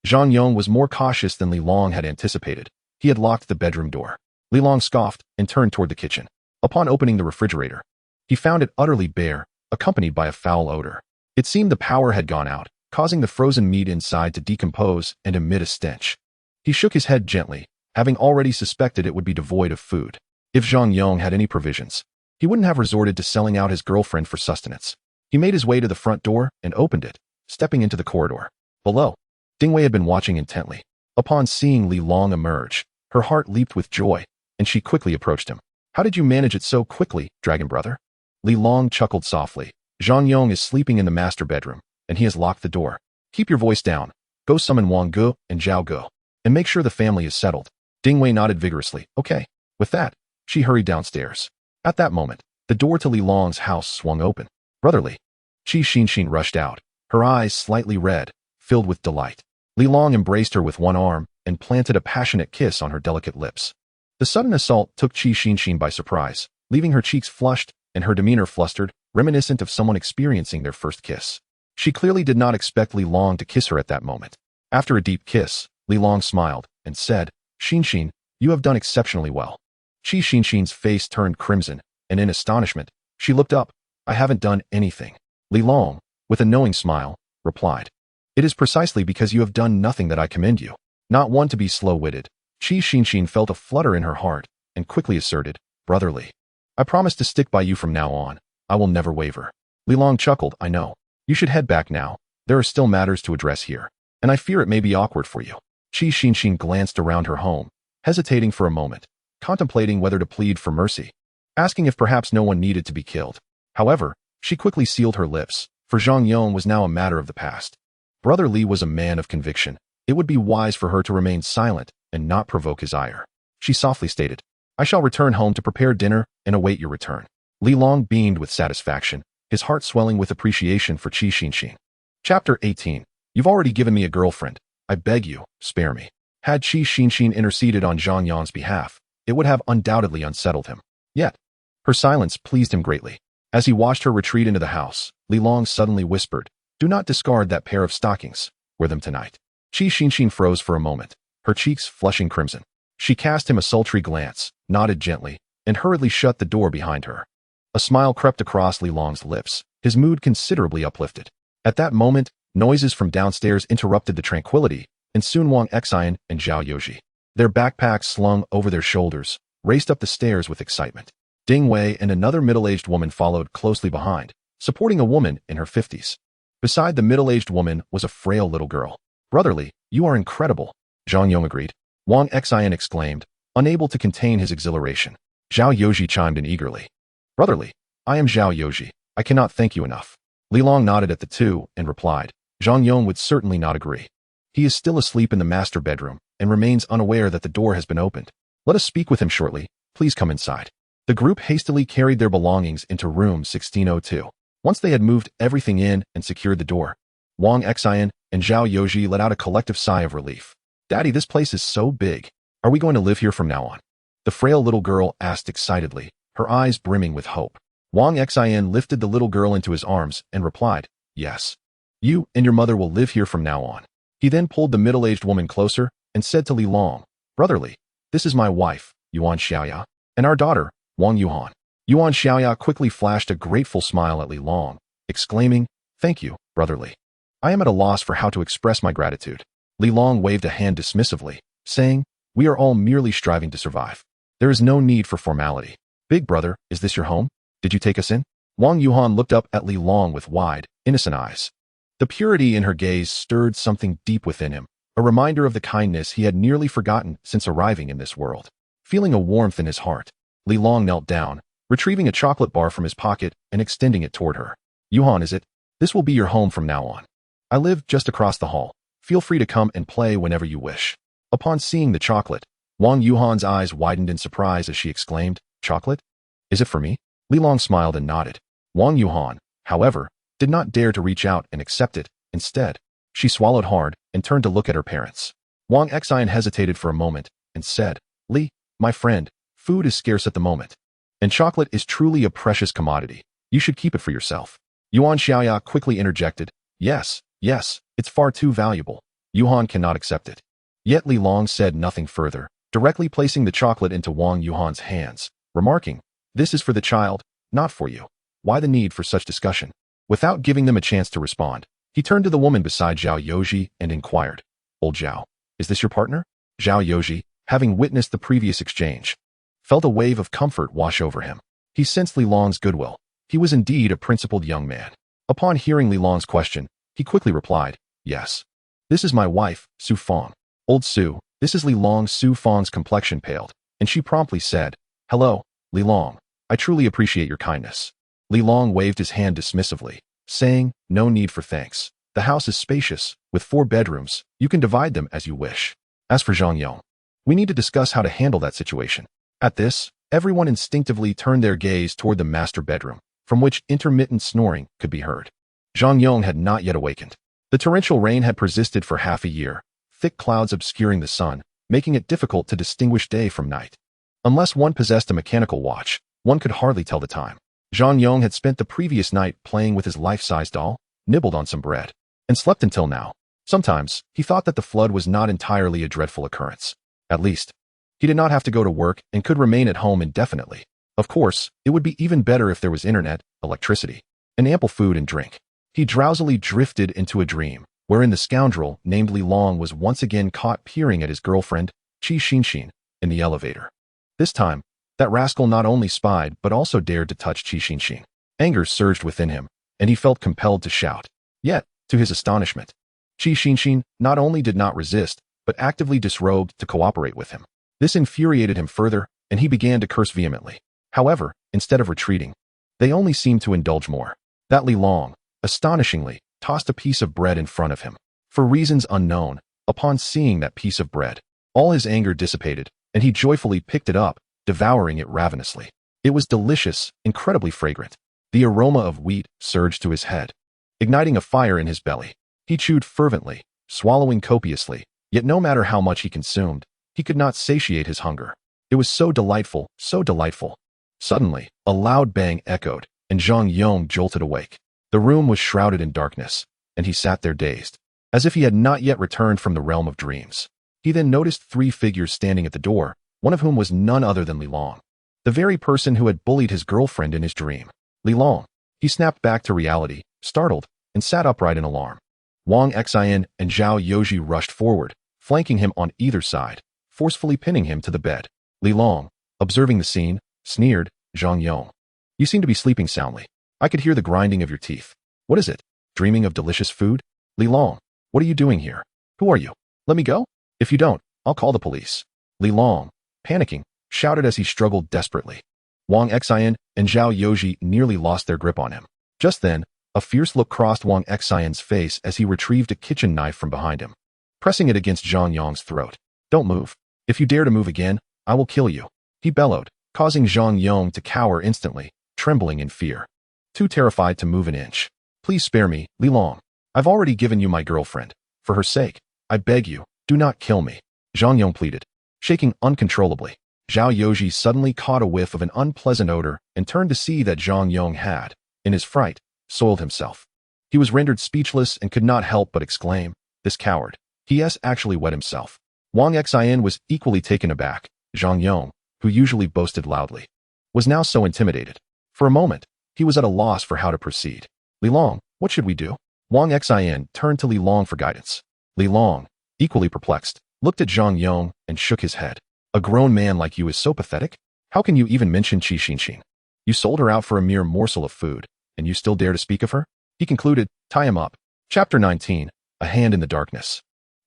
Zhang Yong was more cautious than Li Long had anticipated. He had locked the bedroom door. Li Long scoffed and turned toward the kitchen. Upon opening the refrigerator, he found it utterly bare, accompanied by a foul odor. It seemed the power had gone out, causing the frozen meat inside to decompose and emit a stench. He shook his head gently, having already suspected it would be devoid of food. If Zhang Yong had any provisions, he wouldn't have resorted to selling out his girlfriend for sustenance. He made his way to the front door and opened it, stepping into the corridor. Below, Dingwei had been watching intently. Upon seeing Li Long emerge, her heart leaped with joy, and she quickly approached him. "How did you manage it so quickly, Dragon Brother?" Li Long chuckled softly. "Zhang Yong is sleeping in the master bedroom, and he has locked the door. Keep your voice down. Go summon Wang Ge and Zhao Ge, and make sure the family is settled." Dingwei nodded vigorously. "Okay." With that, she hurried downstairs. At that moment, the door to Li Long's house swung open. "Brotherly." Qi Xinxin rushed out, her eyes slightly red, filled with delight. Li Long embraced her with one arm and planted a passionate kiss on her delicate lips. The sudden assault took Qi Xinxin by surprise, leaving her cheeks flushed and her demeanor flustered, reminiscent of someone experiencing their first kiss. She clearly did not expect Li Long to kiss her at that moment. After a deep kiss, Li Long smiled and said, "Xinxin, you have done exceptionally well." Qi Xinxin's face turned crimson, and in astonishment, she looked up. "I haven't done anything." Li Long, with a knowing smile, replied, "It is precisely because you have done nothing that I commend you." Not one to be slow-witted, Qi Xinxin felt a flutter in her heart and quickly asserted, "Brotherly, I promise to stick by you from now on. I will never waver." Li Long chuckled. "I know. You should head back now. There are still matters to address here, and I fear it may be awkward for you." Qi Xinxin glanced around her home, hesitating for a moment, contemplating whether to plead for mercy, asking if perhaps no one needed to be killed. However, she quickly sealed her lips, for Zhang Yong was now a matter of the past. Brother Li was a man of conviction. It would be wise for her to remain silent and not provoke his ire. She softly stated, "I shall return home to prepare dinner and await your return." Li Long beamed with satisfaction, his heart swelling with appreciation for Qi Xinxin. Chapter 18. You've already given me a girlfriend. I beg you, spare me. Had Qi Xinxin interceded on Zhang Yong's behalf, it would have undoubtedly unsettled him. Yet, her silence pleased him greatly. As he watched her retreat into the house, Li Long suddenly whispered, "Do not discard that pair of stockings. Wear them tonight." Qi Xinxin froze for a moment, her cheeks flushing crimson. She cast him a sultry glance, nodded gently, and hurriedly shut the door behind her. A smile crept across Li Long's lips, his mood considerably uplifted. At that moment, Noises from downstairs interrupted the tranquility, and soon Wang Xian and Zhao Yoji, their backpacks slung over their shoulders, raced up the stairs with excitement. Ding Wei and another middle-aged woman followed closely behind, supporting a woman in her 50s. Beside the middle-aged woman was a frail little girl. "Brotherly, you are incredible," Zhang Yong agreed. Wang Xian exclaimed, unable to contain his exhilaration. Zhao Yoji chimed in eagerly. "Brotherly, I am Zhao Yoji. I cannot thank you enough." Li Long nodded at the two and replied, "Zhang Yong would certainly not agree. He is still asleep in the master bedroom and remains unaware that the door has been opened. Let us speak with him shortly. Please come inside." The group hastily carried their belongings into room 1602. Once they had moved everything in and secured the door, Wang Xian and Zhao Yoji let out a collective sigh of relief. "Daddy, this place is so big. Are we going to live here from now on?" The frail little girl asked excitedly, her eyes brimming with hope. Wang Xian lifted the little girl into his arms and replied, "Yes. You and your mother will live here from now on." He then pulled the middle-aged woman closer and said to Li Long, "Brotherly, this is my wife, Yuan Xiaoya, and our daughter, Wang Yuhan." Yuan Xiaoya quickly flashed a grateful smile at Li Long, exclaiming, "Thank you, brotherly. I am at a loss for how to express my gratitude." Li Long waved a hand dismissively, saying, "We are all merely striving to survive. There is no need for formality. Big brother, is this your home? Did you take us in?" Wang Yuhan looked up at Li Long with wide, innocent eyes. The purity in her gaze stirred something deep within him, a reminder of the kindness he had nearly forgotten since arriving in this world. Feeling a warmth in his heart, Li Long knelt down, retrieving a chocolate bar from his pocket and extending it toward her. "Yuhan, is it? This will be your home from now on. I live just across the hall. Feel free to come and play whenever you wish." Upon seeing the chocolate, Wang Yuhan's eyes widened in surprise as she exclaimed, "Chocolate? Is it for me?" Li Long smiled and nodded. Wang Yuhan, however, did not dare to reach out and accept it. Instead, she swallowed hard and turned to look at her parents. Wang Xian hesitated for a moment and said, "Li, my friend, food is scarce at the moment, and chocolate is truly a precious commodity. You should keep it for yourself." Yuan Xiaoya quickly interjected, Yes, it's far too valuable. Yuhan cannot accept it." Yet Li Long said nothing further, directly placing the chocolate into Wang Yuhan's hands, remarking, "This is for the child, not for you. Why the need for such discussion?" Without giving them a chance to respond, he turned to the woman beside Zhao Yoji and inquired, "Old Zhao, is this your partner?" Zhao Yoji, having witnessed the previous exchange, felt a wave of comfort wash over him. He sensed Li Long's goodwill. He was indeed a principled young man. Upon hearing Li Long's question, he quickly replied, "Yes. This is my wife, Su Fong." "Old Su, this is Li Long." Su Fong's complexion paled, and she promptly said, "Hello, Li Long. I truly appreciate your kindness." Li Long waved his hand dismissively, saying, "No need for thanks. The house is spacious, with 4 bedrooms. You can divide them as you wish. As for Zhang Yong, we need to discuss how to handle that situation." At this, everyone instinctively turned their gaze toward the master bedroom, from which intermittent snoring could be heard. Zhang Yong had not yet awakened. The torrential rain had persisted for half a year, thick clouds obscuring the sun, making it difficult to distinguish day from night. Unless one possessed a mechanical watch, one could hardly tell the time. Zhang Yong had spent the previous night playing with his life-size doll, nibbled on some bread, and slept until now. Sometimes, he thought that the flood was not entirely a dreadful occurrence. At least, he did not have to go to work and could remain at home indefinitely. Of course, it would be even better if there was internet, electricity, and ample food and drink. He drowsily drifted into a dream, wherein the scoundrel named Li Long was once again caught peering at his girlfriend, Qi Xinxin, in the elevator. This time, that rascal not only spied but also dared to touch Qi Xinxin. Anger surged within him, and he felt compelled to shout. Yet, to his astonishment, Qi Xinxin not only did not resist, but actively disrobed to cooperate with him. This infuriated him further, and he began to curse vehemently. However, instead of retreating, they only seemed to indulge more. That Li Long, astonishingly, tossed a piece of bread in front of him. For reasons unknown, upon seeing that piece of bread, all his anger dissipated, and he joyfully picked it up, devouring it ravenously. It was delicious, incredibly fragrant. The aroma of wheat surged to his head, igniting a fire in his belly. He chewed fervently, swallowing copiously, yet no matter how much he consumed, he could not satiate his hunger. It was so delightful, so delightful. Suddenly, a loud bang echoed, and Zhang Yong jolted awake. The room was shrouded in darkness, and he sat there dazed, as if he had not yet returned from the realm of dreams. He then noticed 3 figures standing at the door, one of whom was none other than Li Long, the very person who had bullied his girlfriend in his dream. Li Long. He snapped back to reality, startled, and sat upright in alarm. Wang Xian and Zhao Yoji rushed forward, flanking him on either side, forcefully pinning him to the bed. Li Long, observing the scene, sneered, Zhang Yong. You seem to be sleeping soundly. I could hear the grinding of your teeth. What is it? Dreaming of delicious food? Li Long, what are you doing here? Who are you? Let me go? If you don't, I'll call the police. Li Long, panicking, shouted as he struggled desperately. Wang Xian and Zhao Yoji nearly lost their grip on him. Just then, a fierce look crossed Wang Xian's face as he retrieved a kitchen knife from behind him, pressing it against Zhang Yong's throat. Don't move. If you dare to move again, I will kill you, he bellowed, causing Zhang Yong to cower instantly, trembling in fear. Too terrified to move an inch. Please spare me, Li Long. I've already given you my girlfriend. For her sake, I beg you, do not kill me, Zhang Yong pleaded. Shaking uncontrollably, Zhao Yoji suddenly caught a whiff of an unpleasant odor and turned to see that Zhang Yong had, in his fright, soiled himself. He was rendered speechless and could not help but exclaim, this coward. He has actually wet himself. Wang Xian was equally taken aback. Zhang Yong, who usually boasted loudly, was now so intimidated. For a moment, he was at a loss for how to proceed. Li Long, what should we do? Wang Xian turned to Li Long for guidance. Li Long, equally perplexed, looked at Zhang Yong and shook his head. A grown man like you is so pathetic? How can you even mention Qi Xinxin? You sold her out for a mere morsel of food, and you still dare to speak of her? He concluded, tie him up. Chapter 19, A Hand in the Darkness.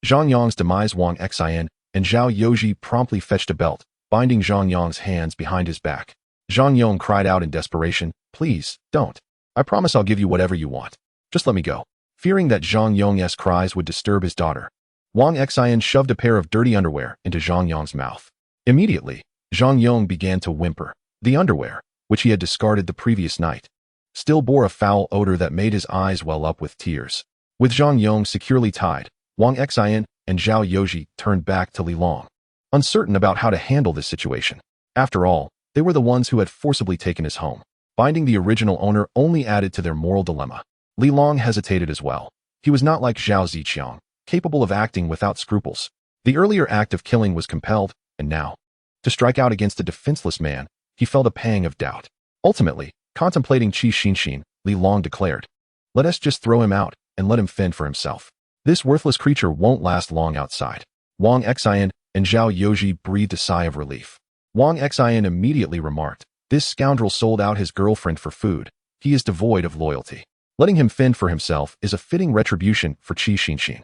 Zhang Yong's demise. Wang Xian and Zhao Yoji promptly fetched a belt, binding Zhang Yong's hands behind his back. Zhang Yong cried out in desperation, please, don't. I promise I'll give you whatever you want. Just let me go. Fearing that Zhang Yong's cries would disturb his daughter, Wang Xian shoved a pair of dirty underwear into Zhang Yong's mouth. Immediately, Zhang Yong began to whimper. The underwear, which he had discarded the previous night, still bore a foul odor that made his eyes well up with tears. With Zhang Yong securely tied, Wang Xian and Zhao Yoji turned back to Li Long, uncertain about how to handle this situation. After all, they were the ones who had forcibly taken his home. Finding the original owner only added to their moral dilemma. Li Long hesitated as well. He was not like Zhao Ziqiang, capable of acting without scruples. The earlier act of killing was compelled, and now, to strike out against a defenseless man, he felt a pang of doubt. Ultimately, contemplating Qi Xinxin, Li Long declared, let us just throw him out and let him fend for himself. This worthless creature won't last long outside. Wang Xian and Zhao Yoji breathed a sigh of relief. Wang Xian immediately remarked, this scoundrel sold out his girlfriend for food. He is devoid of loyalty. Letting him fend for himself is a fitting retribution for Qi Xinxin.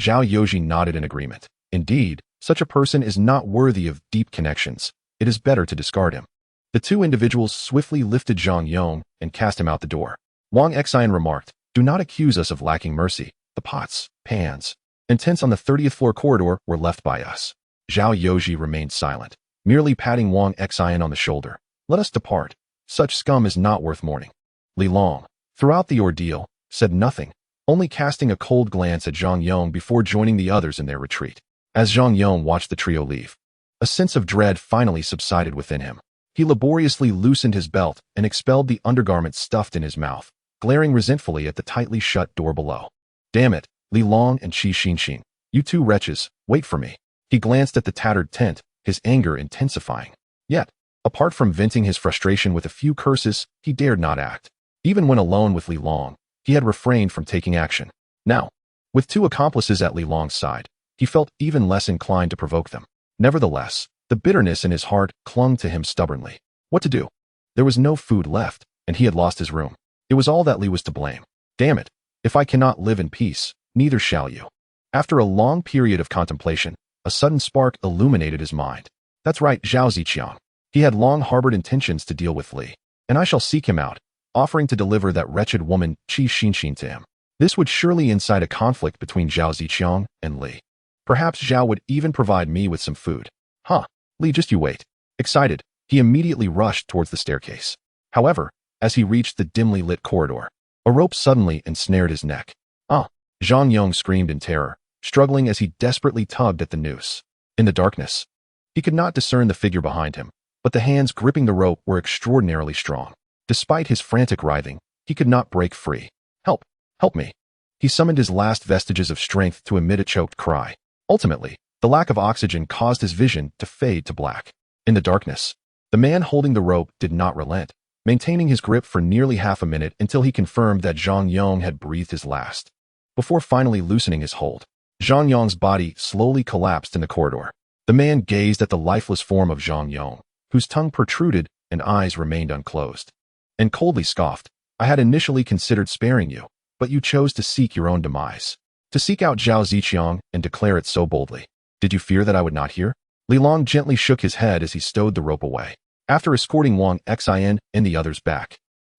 Zhao Yoji nodded in agreement. Indeed, such a person is not worthy of deep connections. It is better to discard him. The two individuals swiftly lifted Zhang Yong and cast him out the door. Wang Xian remarked, do not accuse us of lacking mercy. The pots, pans, and tents on the 30th floor corridor were left by us. Zhao Yoji remained silent, merely patting Wang Xian on the shoulder. Let us depart. Such scum is not worth mourning. Li Long, throughout the ordeal, said nothing, only casting a cold glance at Zhang Yong before joining the others in their retreat. As Zhang Yong watched the trio leave, a sense of dread finally subsided within him. He laboriously loosened his belt and expelled the undergarment stuffed in his mouth, glaring resentfully at the tightly shut door below. Damn it, Li Long and Qi Xinxin, you two wretches, wait for me. He glanced at the tattered tent, his anger intensifying. Yet, apart from venting his frustration with a few curses, he dared not act. Even when alone with Li Long, he had refrained from taking action. Now, with two accomplices at Li Long's side, he felt even less inclined to provoke them. Nevertheless, the bitterness in his heart clung to him stubbornly. What to do? There was no food left, and he had lost his room. It was all that Li was to blame. Damn it. If I cannot live in peace, neither shall you. After a long period of contemplation, a sudden spark illuminated his mind. That's right, Zhao Ziqiang. He had long harbored intentions to deal with Li, and I shall seek him out, offering to deliver that wretched woman Qi Xinxin to him. This would surely incite a conflict between Zhao Ziqiang and Li. Perhaps Zhao would even provide me with some food. Huh, Li, just you wait. Excited, he immediately rushed towards the staircase. However, as he reached the dimly lit corridor, a rope suddenly ensnared his neck. Ah! Zhang Yong screamed in terror, struggling as he desperately tugged at the noose. In the darkness, he could not discern the figure behind him, but the hands gripping the rope were extraordinarily strong. Despite his frantic writhing, he could not break free. Help! Help me! He summoned his last vestiges of strength to emit a choked cry. Ultimately, the lack of oxygen caused his vision to fade to black. In the darkness, the man holding the rope did not relent, maintaining his grip for nearly half a minute until he confirmed that Zhang Yong had breathed his last. before finally loosening his hold. Zhang Yong's body slowly collapsed in the corridor. The man gazed at the lifeless form of Zhang Yong, whose tongue protruded and eyes remained unclosed, and coldly scoffed. I had initially considered sparing you, but you chose to seek your own demise. To seek out Zhao Ziqiang and declare it so boldly. Did you fear that I would not hear? Li Long gently shook his head as he stowed the rope away. After escorting Wang Xian and the others back,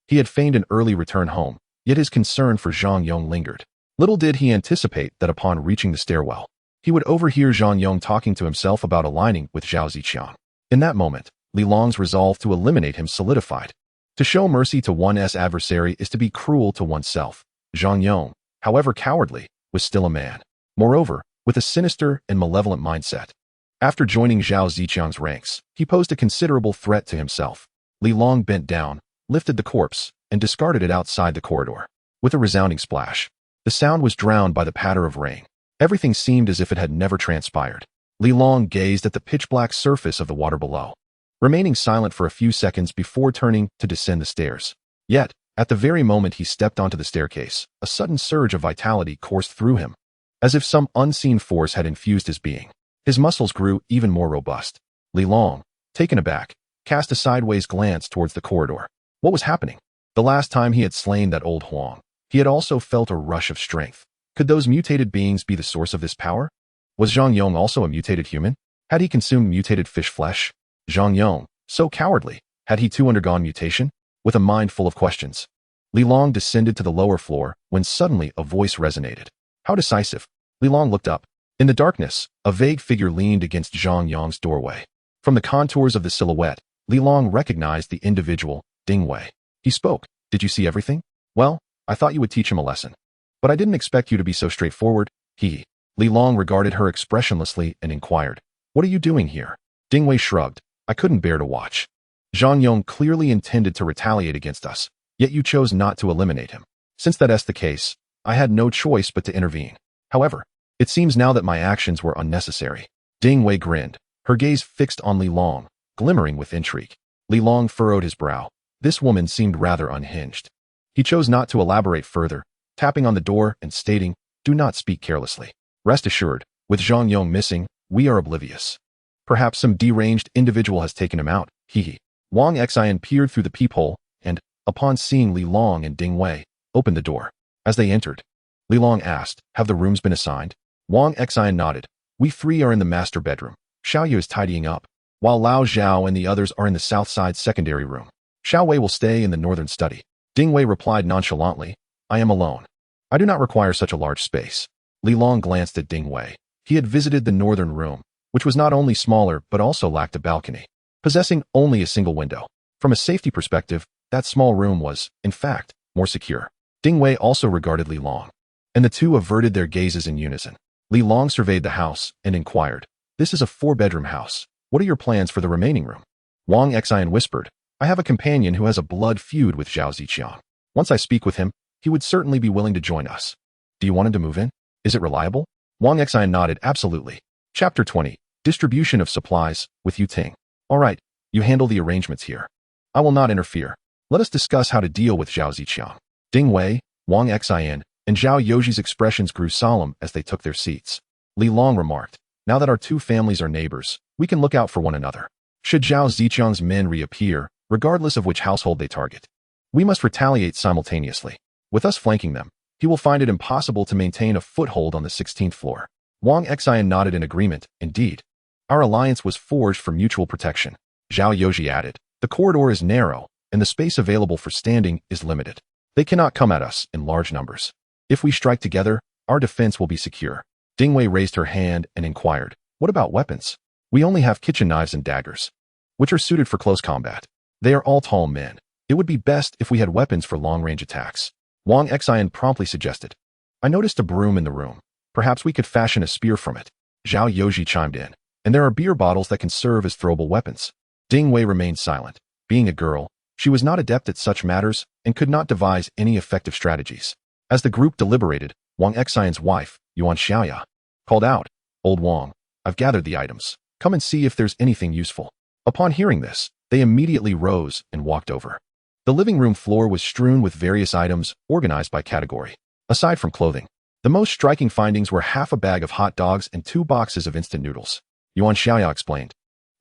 he had feigned an early return home, yet his concern for Zhang Yong lingered. Little did he anticipate that upon reaching the stairwell, he would overhear Zhang Yong talking to himself about aligning with Zhao Ziqiang. In that moment, Li Long's resolve to eliminate him solidified. To show mercy to one's adversary is to be cruel to oneself. Zhang Yong, however cowardly, was still a man. Moreover, with a sinister and malevolent mindset. After joining Zhao Ziqiang's ranks, he posed a considerable threat to himself. Li Long bent down, lifted the corpse, and discarded it outside the corridor. With a resounding splash, the sound was drowned by the patter of rain. Everything seemed as if it had never transpired. Li Long gazed at the pitch-black surface of the water below, remaining silent for a few seconds before turning to descend the stairs. Yet, at the very moment he stepped onto the staircase, a sudden surge of vitality coursed through him, as if some unseen force had infused his being. His muscles grew even more robust. Li Long, taken aback, cast a sideways glance towards the corridor. What was happening? The last time he had slain that old Huang, he had also felt a rush of strength. Could those mutated beings be the source of this power? Was Zhang Yong also a mutated human? Had he consumed mutated fish flesh? Zhang Yong, so cowardly, had he too undergone mutation? With a mind full of questions, Li Long descended to the lower floor when suddenly a voice resonated. How decisive! Li Long looked up. In the darkness, a vague figure leaned against Zhang Yong's doorway. From the contours of the silhouette, Li Long recognized the individual, Ding Wei. He spoke. Did you see everything? Well, I thought you would teach him a lesson. But I didn't expect you to be so straightforward. Li Long regarded her expressionlessly and inquired, what are you doing here? Ding Wei shrugged. I couldn't bear to watch. Zhang Yong clearly intended to retaliate against us, yet you chose not to eliminate him. Since that's the case, I had no choice but to intervene. However, it seems now that my actions were unnecessary. Ding Wei grinned, her gaze fixed on Li Long, glimmering with intrigue. Li Long furrowed his brow. This woman seemed rather unhinged. He chose not to elaborate further, tapping on the door and stating, do not speak carelessly. Rest assured, with Zhang Yong missing, we are oblivious. Perhaps some deranged individual has taken him out. Wang Xian peered through the peephole and, upon seeing Li Long and Ding Wei, opened the door. As they entered, Li Long asked, have the rooms been assigned? Wang Xian nodded. We three are in the master bedroom. Xiaoyu is tidying up, while Lao Zhao and the others are in the south side secondary room. Xiao Wei will stay in the northern study. Ding Wei replied nonchalantly, I am alone. I do not require such a large space. Li Long glanced at Ding Wei. He had visited the northern room, which was not only smaller but also lacked a balcony, possessing only a single window. From a safety perspective, that small room was, in fact, more secure. Ding Wei also regarded Li Long, and the two averted their gazes in unison. Li Long surveyed the house and inquired, this is a 4-bedroom house. What are your plans for the remaining room? Wang Xian whispered, I have a companion who has a blood feud with Zhao Ziqiang. Once I speak with him, he would certainly be willing to join us. Do you want him to move in? Is it reliable? Wang Xian nodded, absolutely. Chapter 20, Distribution of Supplies, with Yu Ting. All right, you handle the arrangements here. I will not interfere. Let us discuss how to deal with Zhao Ziqiang. Ding Wei, Wang Xian, and Zhao Yoji's expressions grew solemn as they took their seats. Li Long remarked, now that our two families are neighbors, we can look out for one another. Should Zhao Ziqiang's men reappear, regardless of which household they target, we must retaliate simultaneously. With us flanking them, he will find it impossible to maintain a foothold on the 16th floor. Wang Xian nodded in agreement. Indeed, our alliance was forged for mutual protection. Zhao Yoji added, the corridor is narrow, and the space available for standing is limited. They cannot come at us in large numbers. If we strike together, our defense will be secure. Ding Wei raised her hand and inquired, what about weapons? We only have kitchen knives and daggers, which are suited for close combat. They are all tall men. It would be best if we had weapons for long-range attacks. Wang Xian promptly suggested. I noticed a broom in the room. Perhaps we could fashion a spear from it. Zhao Yoji chimed in. And there are beer bottles that can serve as throwable weapons. Ding Wei remained silent. Being a girl, she was not adept at such matters and could not devise any effective strategies. As the group deliberated, Wang Xian's wife, Yuan Xiaoya, called out, Old Wang, I've gathered the items. Come and see if there's anything useful. Upon hearing this, they immediately rose and walked over. The living room floor was strewn with various items organized by category. Aside from clothing, The most striking findings were half a bag of hot dogs and 2 boxes of instant noodles. Yuan Xiaoya explained.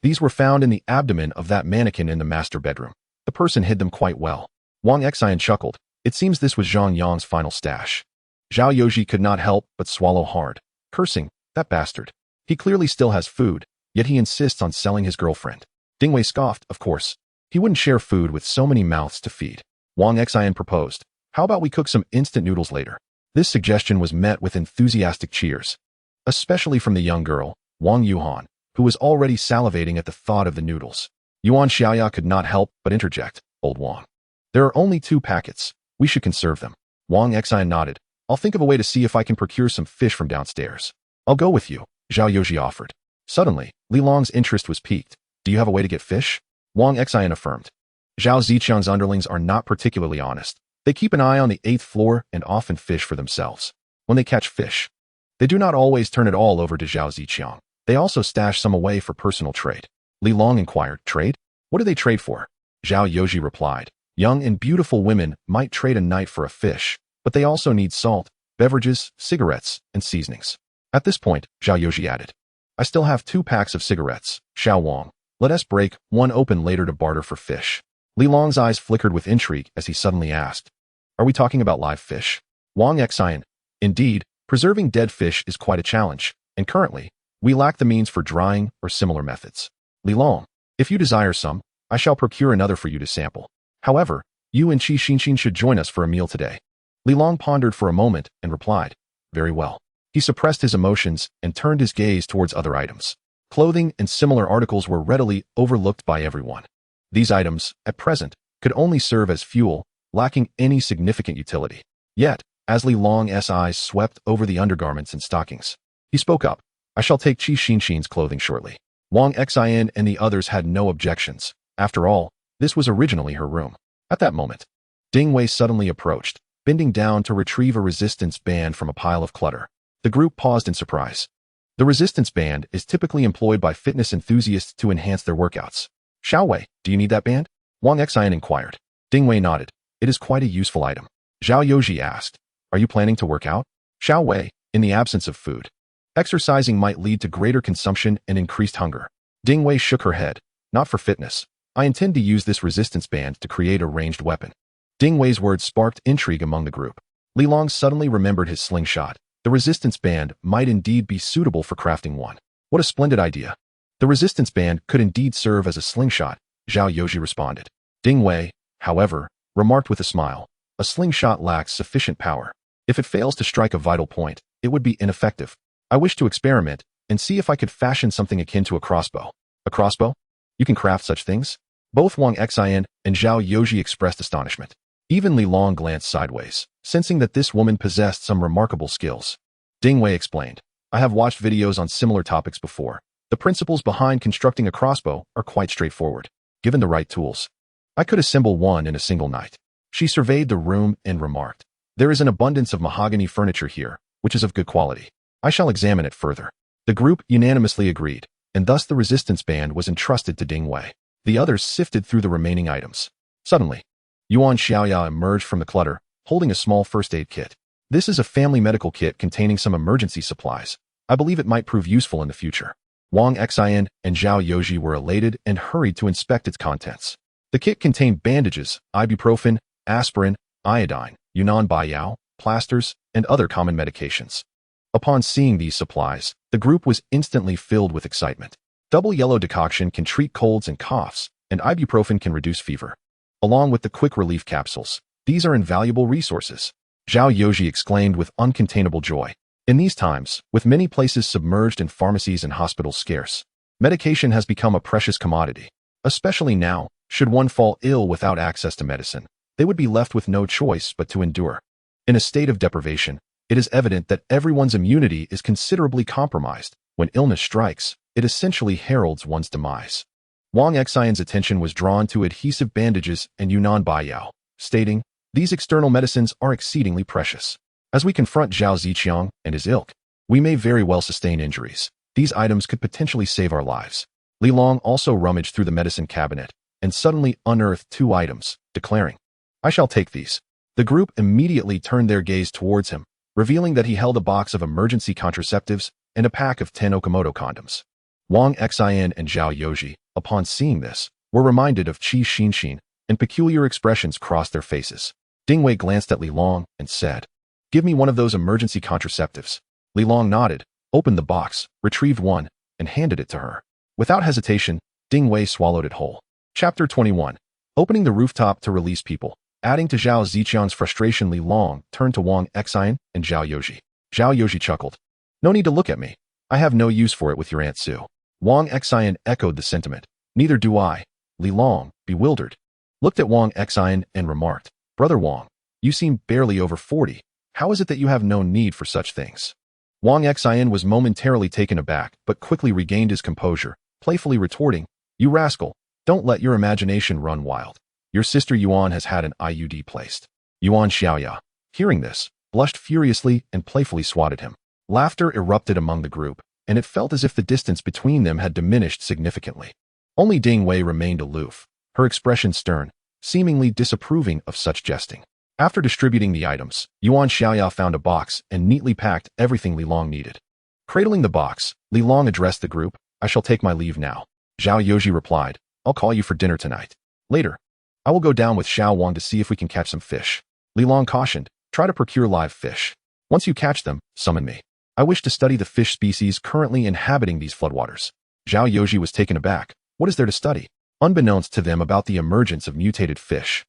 These were found in the abdomen of that mannequin in the master bedroom. The person hid them quite well. Wang Xian chuckled. It seems this was Zhang Yang's final stash. Zhao Yoji could not help but swallow hard, cursing, that bastard. He clearly still has food, yet he insists on selling his girlfriend. Ding Wei scoffed, of course. He wouldn't share food with so many mouths to feed. Wang Xian proposed, how about we cook some instant noodles later? This suggestion was met with enthusiastic cheers, especially from the young girl, Wang Yuhan, who was already salivating at the thought of the noodles. Yuan Xiaoya could not help but interject, old Wang. There are only 2 packets. We should conserve them. Wang Xian nodded. I'll think of a way to see if I can procure some fish from downstairs. I'll go with you, Zhao Yoji offered. Suddenly, Li Long's interest was piqued. Do you have a way to get fish? Wang Xian affirmed. Zhao Ziqiang's underlings are not particularly honest. They keep an eye on the 8th floor and often fish for themselves. When they catch fish, they do not always turn it all over to Zhao Ziqiang. They also stash some away for personal trade. Li Long inquired, trade? What do they trade for? Zhao Yoji replied, young and beautiful women might trade a night for a fish, but they also need salt, beverages, cigarettes, and seasonings. At this point, Zhao Yoji added, I still have 2 packs of cigarettes, Xiao Wang. Let us break one open later to barter for fish. Li Long's eyes flickered with intrigue as he suddenly asked, are we talking about live fish? Wang Xian, indeed, preserving dead fish is quite a challenge, and currently, we lack the means for drying or similar methods. Li Long, if you desire some, I shall procure another for you to sample. However, you and Qi Xinxin should join us for a meal today. Li Long pondered for a moment and replied, very well. He suppressed his emotions and turned his gaze towards other items. Clothing and similar articles were readily overlooked by everyone. These items, at present, could only serve as fuel, lacking any significant utility. Yet, as Li Long's eyes swept over the undergarments and stockings, he spoke up, I shall take Qi Xinxin's clothing shortly. Wang Xian and the others had no objections. After all, this was originally her room. At that moment, Ding Wei suddenly approached, bending down to retrieve a resistance band from a pile of clutter. The group paused in surprise. The resistance band is typically employed by fitness enthusiasts to enhance their workouts. Xiao Wei, do you need that band? Wang Xian inquired. Ding Wei nodded. It is quite a useful item. Zhao Yoji asked, are you planning to work out? Xiao Wei, in the absence of food, exercising might lead to greater consumption and increased hunger. Ding Wei shook her head. Not for fitness. I intend to use this resistance band to create a ranged weapon. Ding Wei's words sparked intrigue among the group. Li Long suddenly remembered his slingshot. The resistance band might indeed be suitable for crafting one. What a splendid idea. The resistance band could indeed serve as a slingshot, Zhao Yoji responded. Ding Wei, however, remarked with a smile, a slingshot lacks sufficient power. If it fails to strike a vital point, it would be ineffective. I wish to experiment and see if I could fashion something akin to a crossbow. A crossbow? You can craft such things? Both Wang Xian and Zhao Yoji expressed astonishment. Even Li Long glanced sideways, sensing that this woman possessed some remarkable skills. Ding Wei explained, I have watched videos on similar topics before. The principles behind constructing a crossbow are quite straightforward. Given the right tools, I could assemble one in a single night. She surveyed the room and remarked, there is an abundance of mahogany furniture here, which is of good quality. I shall examine it further. The group unanimously agreed, and thus the resistance band was entrusted to Ding Wei. The others sifted through the remaining items. Suddenly, Yuan Xiaoya emerged from the clutter, holding a small first aid kit. This is a family medical kit containing some emergency supplies. I believe it might prove useful in the future. Wang Xian and Zhao Yoji were elated and hurried to inspect its contents. The kit contained bandages, ibuprofen, aspirin, iodine, Yunnan Baiyao, plasters, and other common medications. Upon seeing these supplies, the group was instantly filled with excitement. Double yellow decoction can treat colds and coughs, and ibuprofen can reduce fever. Along with the quick relief capsules, these are invaluable resources. Zhao Yoji exclaimed with uncontainable joy. In these times, with many places submerged and pharmacies and hospitals scarce, medication has become a precious commodity. Especially now, should one fall ill without access to medicine, they would be left with no choice but to endure. In a state of deprivation, it is evident that everyone's immunity is considerably compromised. When illness strikes, it essentially heralds one's demise. Wang Xian's attention was drawn to adhesive bandages and Yunnan Baiyao, stating, these external medicines are exceedingly precious. As we confront Zhao Ziqiang and his ilk, we may very well sustain injuries. These items could potentially save our lives. Li Long also rummaged through the medicine cabinet and suddenly unearthed 2 items, declaring, I shall take these. The group immediately turned their gaze towards him, revealing that he held a box of emergency contraceptives and a pack of 10 Okamoto condoms. Wang Xian and Zhao Yoji, upon seeing this, were reminded of Qi Xinxin, and peculiar expressions crossed their faces. Ding Wei glanced at Li Long and said, "Give me one of those emergency contraceptives." Li Long nodded, opened the box, retrieved one, and handed it to her. Without hesitation, Ding Wei swallowed it whole. Chapter 21. Opening the rooftop to release people. Adding to Zhao Ziqiang's frustration, Li Long turned to Wang Xian and Zhao Yoji. Zhao Yoji chuckled. "No need to look at me. I have no use for it with your Aunt Sue." Wang Xian echoed the sentiment. "Neither do I." Li Long, bewildered, looked at Wang Xian and remarked, "Brother Wang, you seem barely over 40. How is it that you have no need for such things?" Wang Xian was momentarily taken aback, but quickly regained his composure, playfully retorting, "You rascal, don't let your imagination run wild. Your sister Yuan has had an IUD placed." Yuan Xiaoya, hearing this, blushed furiously and playfully swatted him. Laughter erupted among the group, and it felt as if the distance between them had diminished significantly. Only Ding Wei remained aloof, her expression stern, seemingly disapproving of such jesting. After distributing the items, Yuan Xiaoya found a box and neatly packed everything Li Long needed. Cradling the box, Li Long addressed the group, "I shall take my leave now." Zhao Yoji replied, "I'll call you for dinner tonight. Later, I will go down with Xiao Wang to see if we can catch some fish." Li Long cautioned, "Try to procure live fish. Once you catch them, summon me. I wish to study the fish species currently inhabiting these floodwaters." Zhao Yoji was taken aback. What is there to study? Unbeknownst to them about the emergence of mutated fish,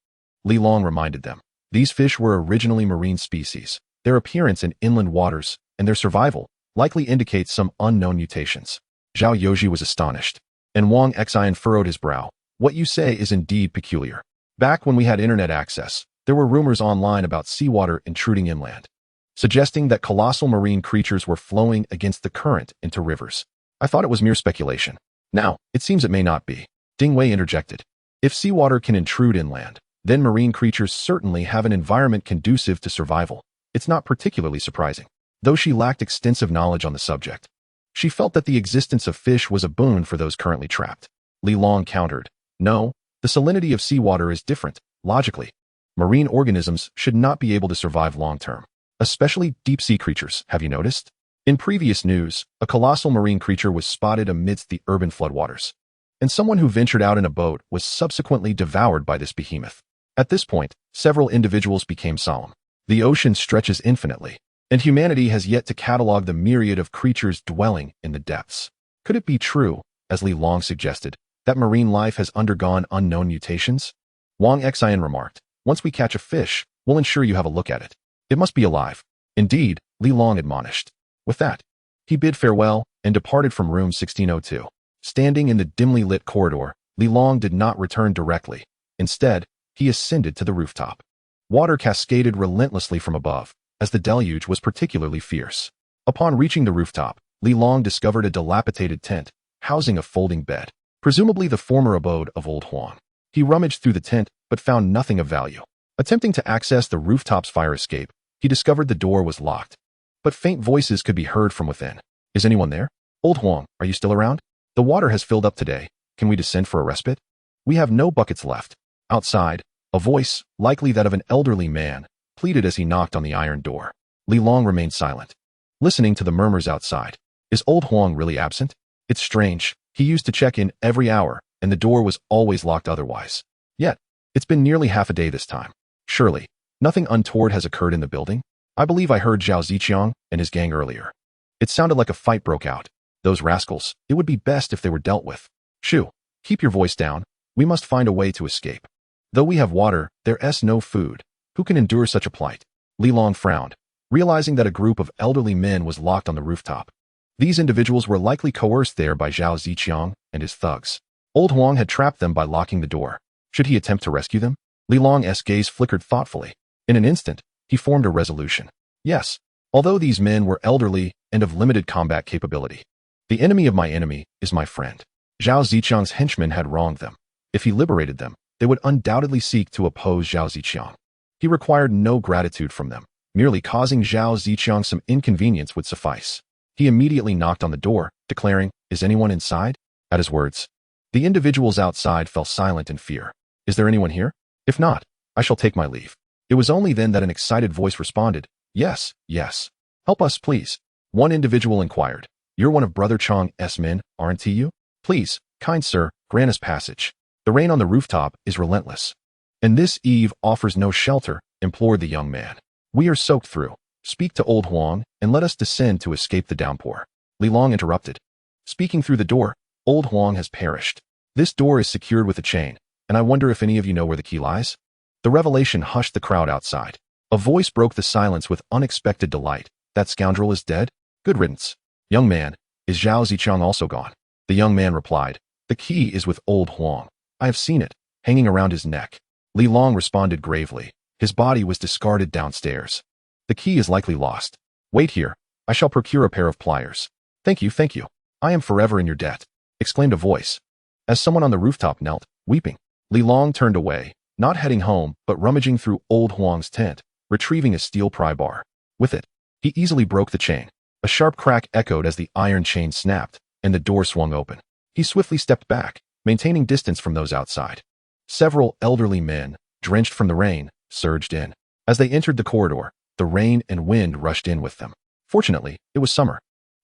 Li Long reminded them. These fish were originally marine species. Their appearance in inland waters and their survival likely indicates some unknown mutations. Zhao Yoji was astonished, and Wang Xian furrowed his brow. "What you say is indeed peculiar. Back when we had internet access, there were rumors online about seawater intruding inland, suggesting that colossal marine creatures were flowing against the current into rivers. I thought it was mere speculation. Now, it seems it may not be." Ding Wei interjected. "If seawater can intrude inland, then marine creatures certainly have an environment conducive to survival. It's not particularly surprising." Though she lacked extensive knowledge on the subject, she felt that the existence of fish was a boon for those currently trapped. Li Long countered, "No, the salinity of seawater is different, logically. Marine organisms should not be able to survive long-term, especially deep-sea creatures, have you noticed? In previous news, a colossal marine creature was spotted amidst the urban floodwaters, and someone who ventured out in a boat was subsequently devoured by this behemoth." At this point, several individuals became solemn. The ocean stretches infinitely, and humanity has yet to catalog the myriad of creatures dwelling in the depths. Could it be true, as Li Long suggested, that marine life has undergone unknown mutations? Wang Xian remarked, "Once we catch a fish, we'll ensure you have a look at it. It must be alive." "Indeed," Li Long admonished. With that, he bid farewell and departed from room 1602. Standing in the dimly lit corridor, Li Long did not return directly. Instead, he ascended to the rooftop. Water cascaded relentlessly from above, as the deluge was particularly fierce. Upon reaching the rooftop, Li Long discovered a dilapidated tent, housing a folding bed, presumably the former abode of Old Huang. He rummaged through the tent, but found nothing of value. Attempting to access the rooftop's fire escape, he discovered the door was locked, but faint voices could be heard from within. "Is anyone there? Old Huang, are you still around? The water has filled up today. Can we descend for a respite? We have no buckets left." Outside, a voice, likely that of an elderly man, pleaded as he knocked on the iron door. Li Long remained silent, listening to the murmurs outside. Is Old Huang really absent? It's strange. He used to check in every hour, and the door was always locked otherwise. Yet, it's been nearly half a day this time. Surely, nothing untoward has occurred in the building? I believe I heard Zhao Ziqiang and his gang earlier. It sounded like a fight broke out. Those rascals, it would be best if they were dealt with. Shoo, keep your voice down. We must find a way to escape. Though we have water, there's no food. Who can endure such a plight? Li Long frowned, realizing that a group of elderly men was locked on the rooftop. These individuals were likely coerced there by Zhao Ziqiang and his thugs. Old Huang had trapped them by locking the door. Should he attempt to rescue them? Li Long's gaze flickered thoughtfully. In an instant, he formed a resolution. Yes, although these men were elderly and of limited combat capability, the enemy of my enemy is my friend. Zhao Ziqiang's henchmen had wronged them. If he liberated them, they would undoubtedly seek to oppose Zhao Ziqiang. He required no gratitude from them. Merely causing Zhao Ziqiang some inconvenience would suffice. He immediately knocked on the door, declaring, "Is anyone inside?" At his words, the individuals outside fell silent in fear. "Is there anyone here? If not, I shall take my leave." It was only then that an excited voice responded, Yes, yes. Help us, please. One individual inquired. You're one of Brother Chang's men, aren't you? Please, kind sir, grant us passage. The rain on the rooftop is relentless. And this eve offers no shelter, implored the young man. We are soaked through. Speak to old Huang, and let us descend to escape the downpour. Li Long interrupted. Speaking through the door, old Huang has perished. This door is secured with a chain, and I wonder if any of you know where the key lies? The revelation hushed the crowd outside. A voice broke the silence with unexpected delight. That scoundrel is dead? Good riddance. Young man, is Zhao Zichang also gone? The young man replied. The key is with old Huang. I have seen it, hanging around his neck. Li Long responded gravely. His body was discarded downstairs. The key is likely lost. Wait here. I shall procure a pair of pliers. Thank you, thank you. I am forever in your debt, exclaimed a voice. As someone on the rooftop knelt, weeping, Li Long turned away, not heading home, but rummaging through old Huang's tent, retrieving a steel pry bar. With it, he easily broke the chain. A sharp crack echoed as the iron chain snapped, and the door swung open. He swiftly stepped back, maintaining distance from those outside. Several elderly men, drenched from the rain, surged in. As they entered the corridor, the rain and wind rushed in with them. Fortunately, it was summer,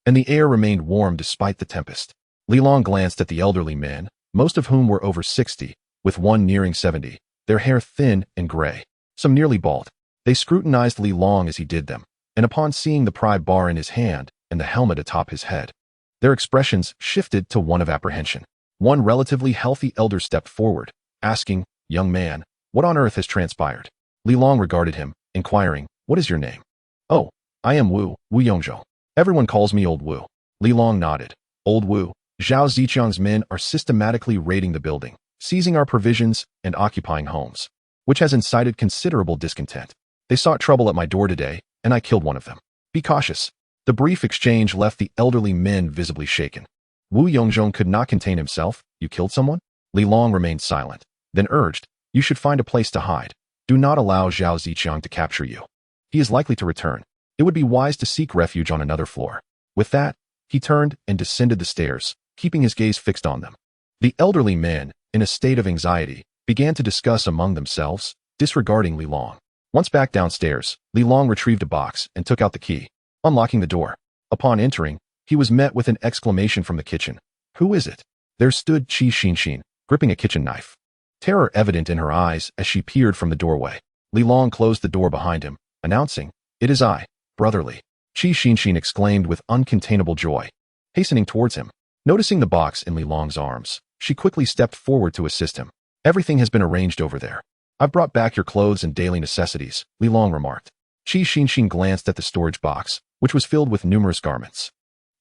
and the air remained warm despite the tempest. Li Long glanced at the elderly men, most of whom were over 60, with one nearing 70, their hair thin and gray, some nearly bald. They scrutinized Li Long as he did them, and upon seeing the pry bar in his hand and the helmet atop his head, their expressions shifted to one of apprehension. One relatively healthy elder stepped forward, asking, Young man, what on earth has transpired? Li Long regarded him, inquiring, What is your name? Oh, I am Wu Yongzhou. Everyone calls me Old Wu. Li Long nodded. Old Wu, Zhao Zichang's men are systematically raiding the building, seizing our provisions and occupying homes, which has incited considerable discontent. They sought trouble at my door today, and I killed one of them. Be cautious. The brief exchange left the elderly men visibly shaken. Wu Yongzhou could not contain himself. You killed someone? Li Long remained silent, then urged, You should find a place to hide. Do not allow Zhao Zichang to capture you. He is likely to return. It would be wise to seek refuge on another floor. With that, he turned and descended the stairs, keeping his gaze fixed on them. The elderly men, in a state of anxiety, began to discuss among themselves, disregarding Li Long. Once back downstairs, Li Long retrieved a box and took out the key, unlocking the door. Upon entering, he was met with an exclamation from the kitchen. Who is it? There stood Qi Xinxin, gripping a kitchen knife. Terror evident in her eyes as she peered from the doorway. Li Long closed the door behind him, announcing, It is I, brotherly. Qi Xinxin exclaimed with uncontainable joy, hastening towards him. Noticing the box in Li Long's arms, she quickly stepped forward to assist him. Everything has been arranged over there. I've brought back your clothes and daily necessities, Li Long remarked. Qi Xinxin glanced at the storage box, which was filled with numerous garments.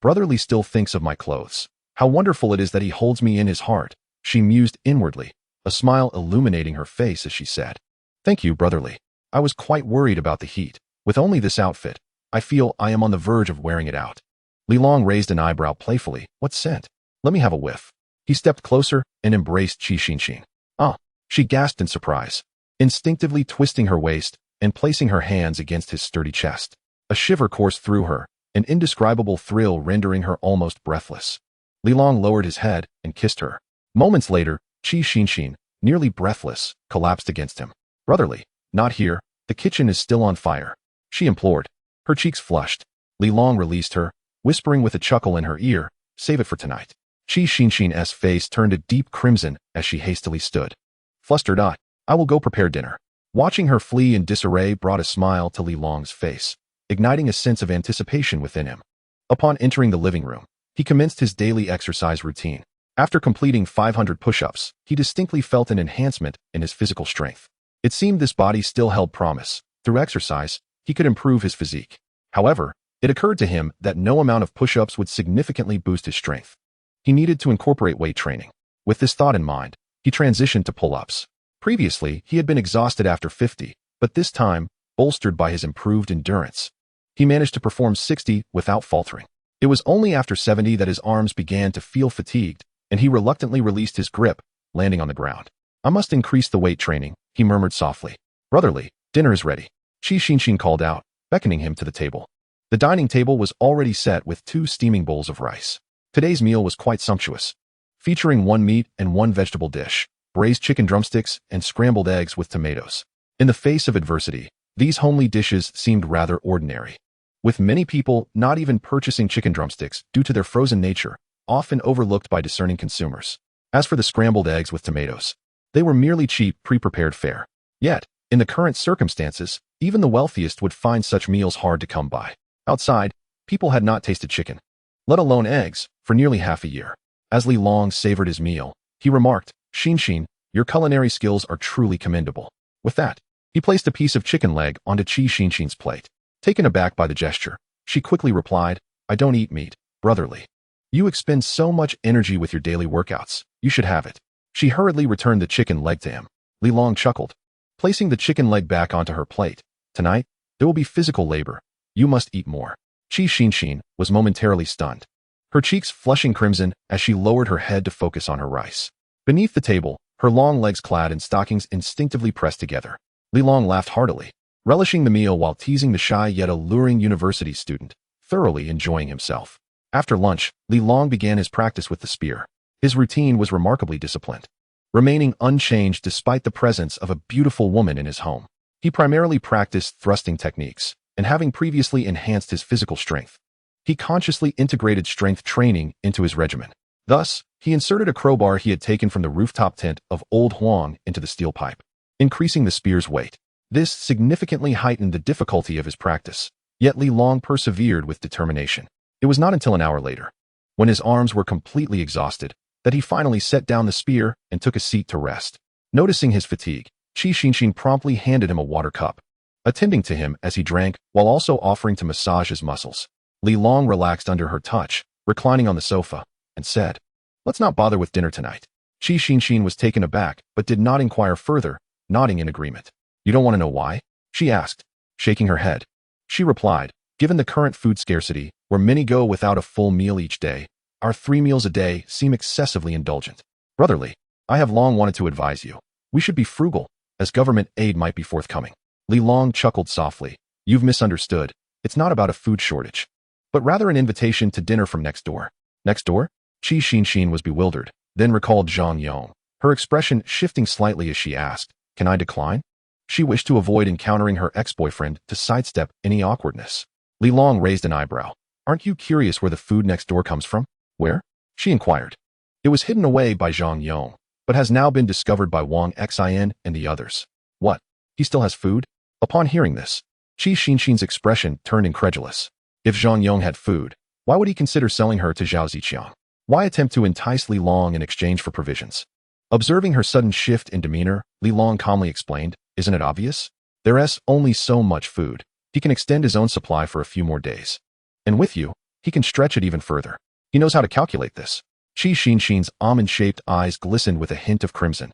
Brotherly still thinks of my clothes. How wonderful it is that he holds me in his heart, she mused inwardly, a smile illuminating her face as she said, Thank you, brotherly. I was quite worried about the heat. With only this outfit, I feel I am on the verge of wearing it out. Li Long raised an eyebrow playfully. What scent? Let me have a whiff. He stepped closer and embraced Qi Xinxin. Ah, she gasped in surprise, instinctively twisting her waist and placing her hands against his sturdy chest. A shiver coursed through her, an indescribable thrill rendering her almost breathless. Li Long lowered his head and kissed her. Moments later, Qi Xinxin, nearly breathless, collapsed against him. Brotherly, not here. The kitchen is still on fire, she implored. Her cheeks flushed. Li Long released her, whispering with a chuckle in her ear, Save it for tonight. Qi Xinxin's face turned a deep crimson as she hastily stood. Flustered, I will go prepare dinner. Watching her flee in disarray brought a smile to Li Long's face, igniting a sense of anticipation within him. Upon entering the living room, he commenced his daily exercise routine. After completing 500 push-ups, he distinctly felt an enhancement in his physical strength. It seemed this body still held promise. Through exercise, he could improve his physique. However, it occurred to him that no amount of push-ups would significantly boost his strength. He needed to incorporate weight training. With this thought in mind, he transitioned to pull-ups. Previously, he had been exhausted after 50, but this time, bolstered by his improved endurance, he managed to perform 60 without faltering. It was only after 70 that his arms began to feel fatigued, and he reluctantly released his grip, landing on the ground. I must increase the weight training, he murmured softly. Brotherly, dinner is ready. Qi Xinxin called out, beckoning him to the table. The dining table was already set with 2 steaming bowls of rice. Today's meal was quite sumptuous, featuring 1 meat and 1 vegetable dish, braised chicken drumsticks, and scrambled eggs with tomatoes. In the face of adversity, These homely dishes seemed rather ordinary, with many people not even purchasing chicken drumsticks due to their frozen nature, often overlooked by discerning consumers. As for the scrambled eggs with tomatoes, they were merely cheap, pre-prepared fare. Yet, in the current circumstances, even the wealthiest would find such meals hard to come by. Outside, people had not tasted chicken, let alone eggs, for nearly half a year. As Li Long savored his meal, he remarked, "Xin, your culinary skills are truly commendable." With that, he placed a piece of chicken leg onto Xin's plate. Taken aback by the gesture, she quickly replied, "I don't eat meat, brotherly. You expend so much energy with your daily workouts. You should have it." She hurriedly returned the chicken leg to him. Li Long chuckled, placing the chicken leg back onto her plate. "Tonight, there will be physical labor. You must eat more." Xin was momentarily stunned, her cheeks flushing crimson as she lowered her head to focus on her rice. Beneath the table, her long legs clad in stockings instinctively pressed together. Li Long laughed heartily, relishing the meal while teasing the shy yet alluring university student, thoroughly enjoying himself. After lunch, Li Long began his practice with the spear. His routine was remarkably disciplined, remaining unchanged despite the presence of a beautiful woman in his home. He primarily practiced thrusting techniques, and having previously enhanced his physical strength, he consciously integrated strength training into his regimen. Thus, he inserted a crowbar he had taken from the rooftop tent of Old Huang into the steel pipe, increasing the spear's weight. This significantly heightened the difficulty of his practice, yet Li Long persevered with determination. It was not until an hour later, when his arms were completely exhausted, that he finally set down the spear and took a seat to rest. Noticing his fatigue, Xin promptly handed him a water cup, attending to him as he drank while also offering to massage his muscles. Li Long relaxed under her touch, reclining on the sofa, and said, "Let's not bother with dinner tonight." Xin was taken aback but did not inquire further, nodding in agreement. "You don't want to know why?" she asked, shaking her head. She replied, "Given the current food scarcity, where many go without a full meal each day, our 3 meals a day seem excessively indulgent. Brotherly, I have long wanted to advise you. We should be frugal, as government aid might be forthcoming." Li Long chuckled softly. "You've misunderstood. It's not about a food shortage, but rather an invitation to dinner from next door." "Next door?" Xin was bewildered, then recalled Zhang Yong, her expression shifting slightly as she asked, "Can I decline?" She wished to avoid encountering her ex-boyfriend to sidestep any awkwardness. Li Long raised an eyebrow. "Aren't you curious where the food next door comes from?" "Where?" she inquired. "It was hidden away by Zhang Yong, but has now been discovered by Wang Xin and the others." "What? He still has food?" Upon hearing this, Xin's expression turned incredulous. If Zhang Yong had food, why would he consider selling her to Zhao Ziqiang? Why attempt to entice Li Long in exchange for provisions? Observing her sudden shift in demeanor, Li Long calmly explained, "Isn't it obvious? There's only so much food. He can extend his own supply for a few more days. And with you, he can stretch it even further. He knows how to calculate this." Xin's almond-shaped eyes glistened with a hint of crimson,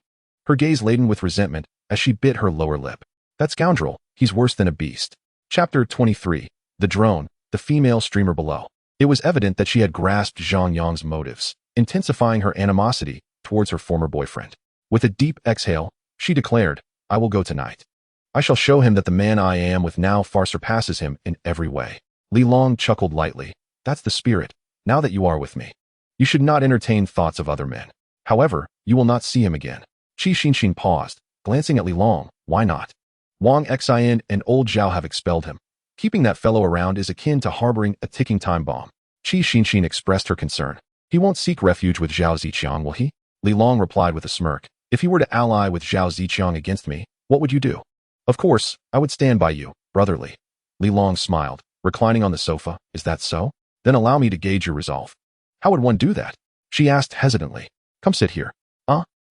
her gaze laden with resentment as she bit her lower lip. "That scoundrel, he's worse than a beast." Chapter 23. The Drone, the female streamer below. It was evident that she had grasped Zhang Yong's motives, intensifying her animosity towards her former boyfriend. With a deep exhale, she declared, "I will go tonight. I shall show him that the man I am with now far surpasses him in every way." Li Long chuckled lightly. "That's the spirit, now that you are with me. You should not entertain thoughts of other men. However, you will not see him again." Xin paused, glancing at Li Long. "Why not? Wang Xin and old Zhao have expelled him. Keeping that fellow around is akin to harboring a ticking time bomb." Xin expressed her concern. "He won't seek refuge with Zhao Ziqiang, will he?" Li Long replied with a smirk. "If he were to ally with Zhao Ziqiang against me, what would you do?" "Of course, I would stand by you, brotherly." Li Long smiled, reclining on the sofa. "Is that so? Then allow me to gauge your resolve." "How would one do that?" she asked hesitantly. "Come sit here."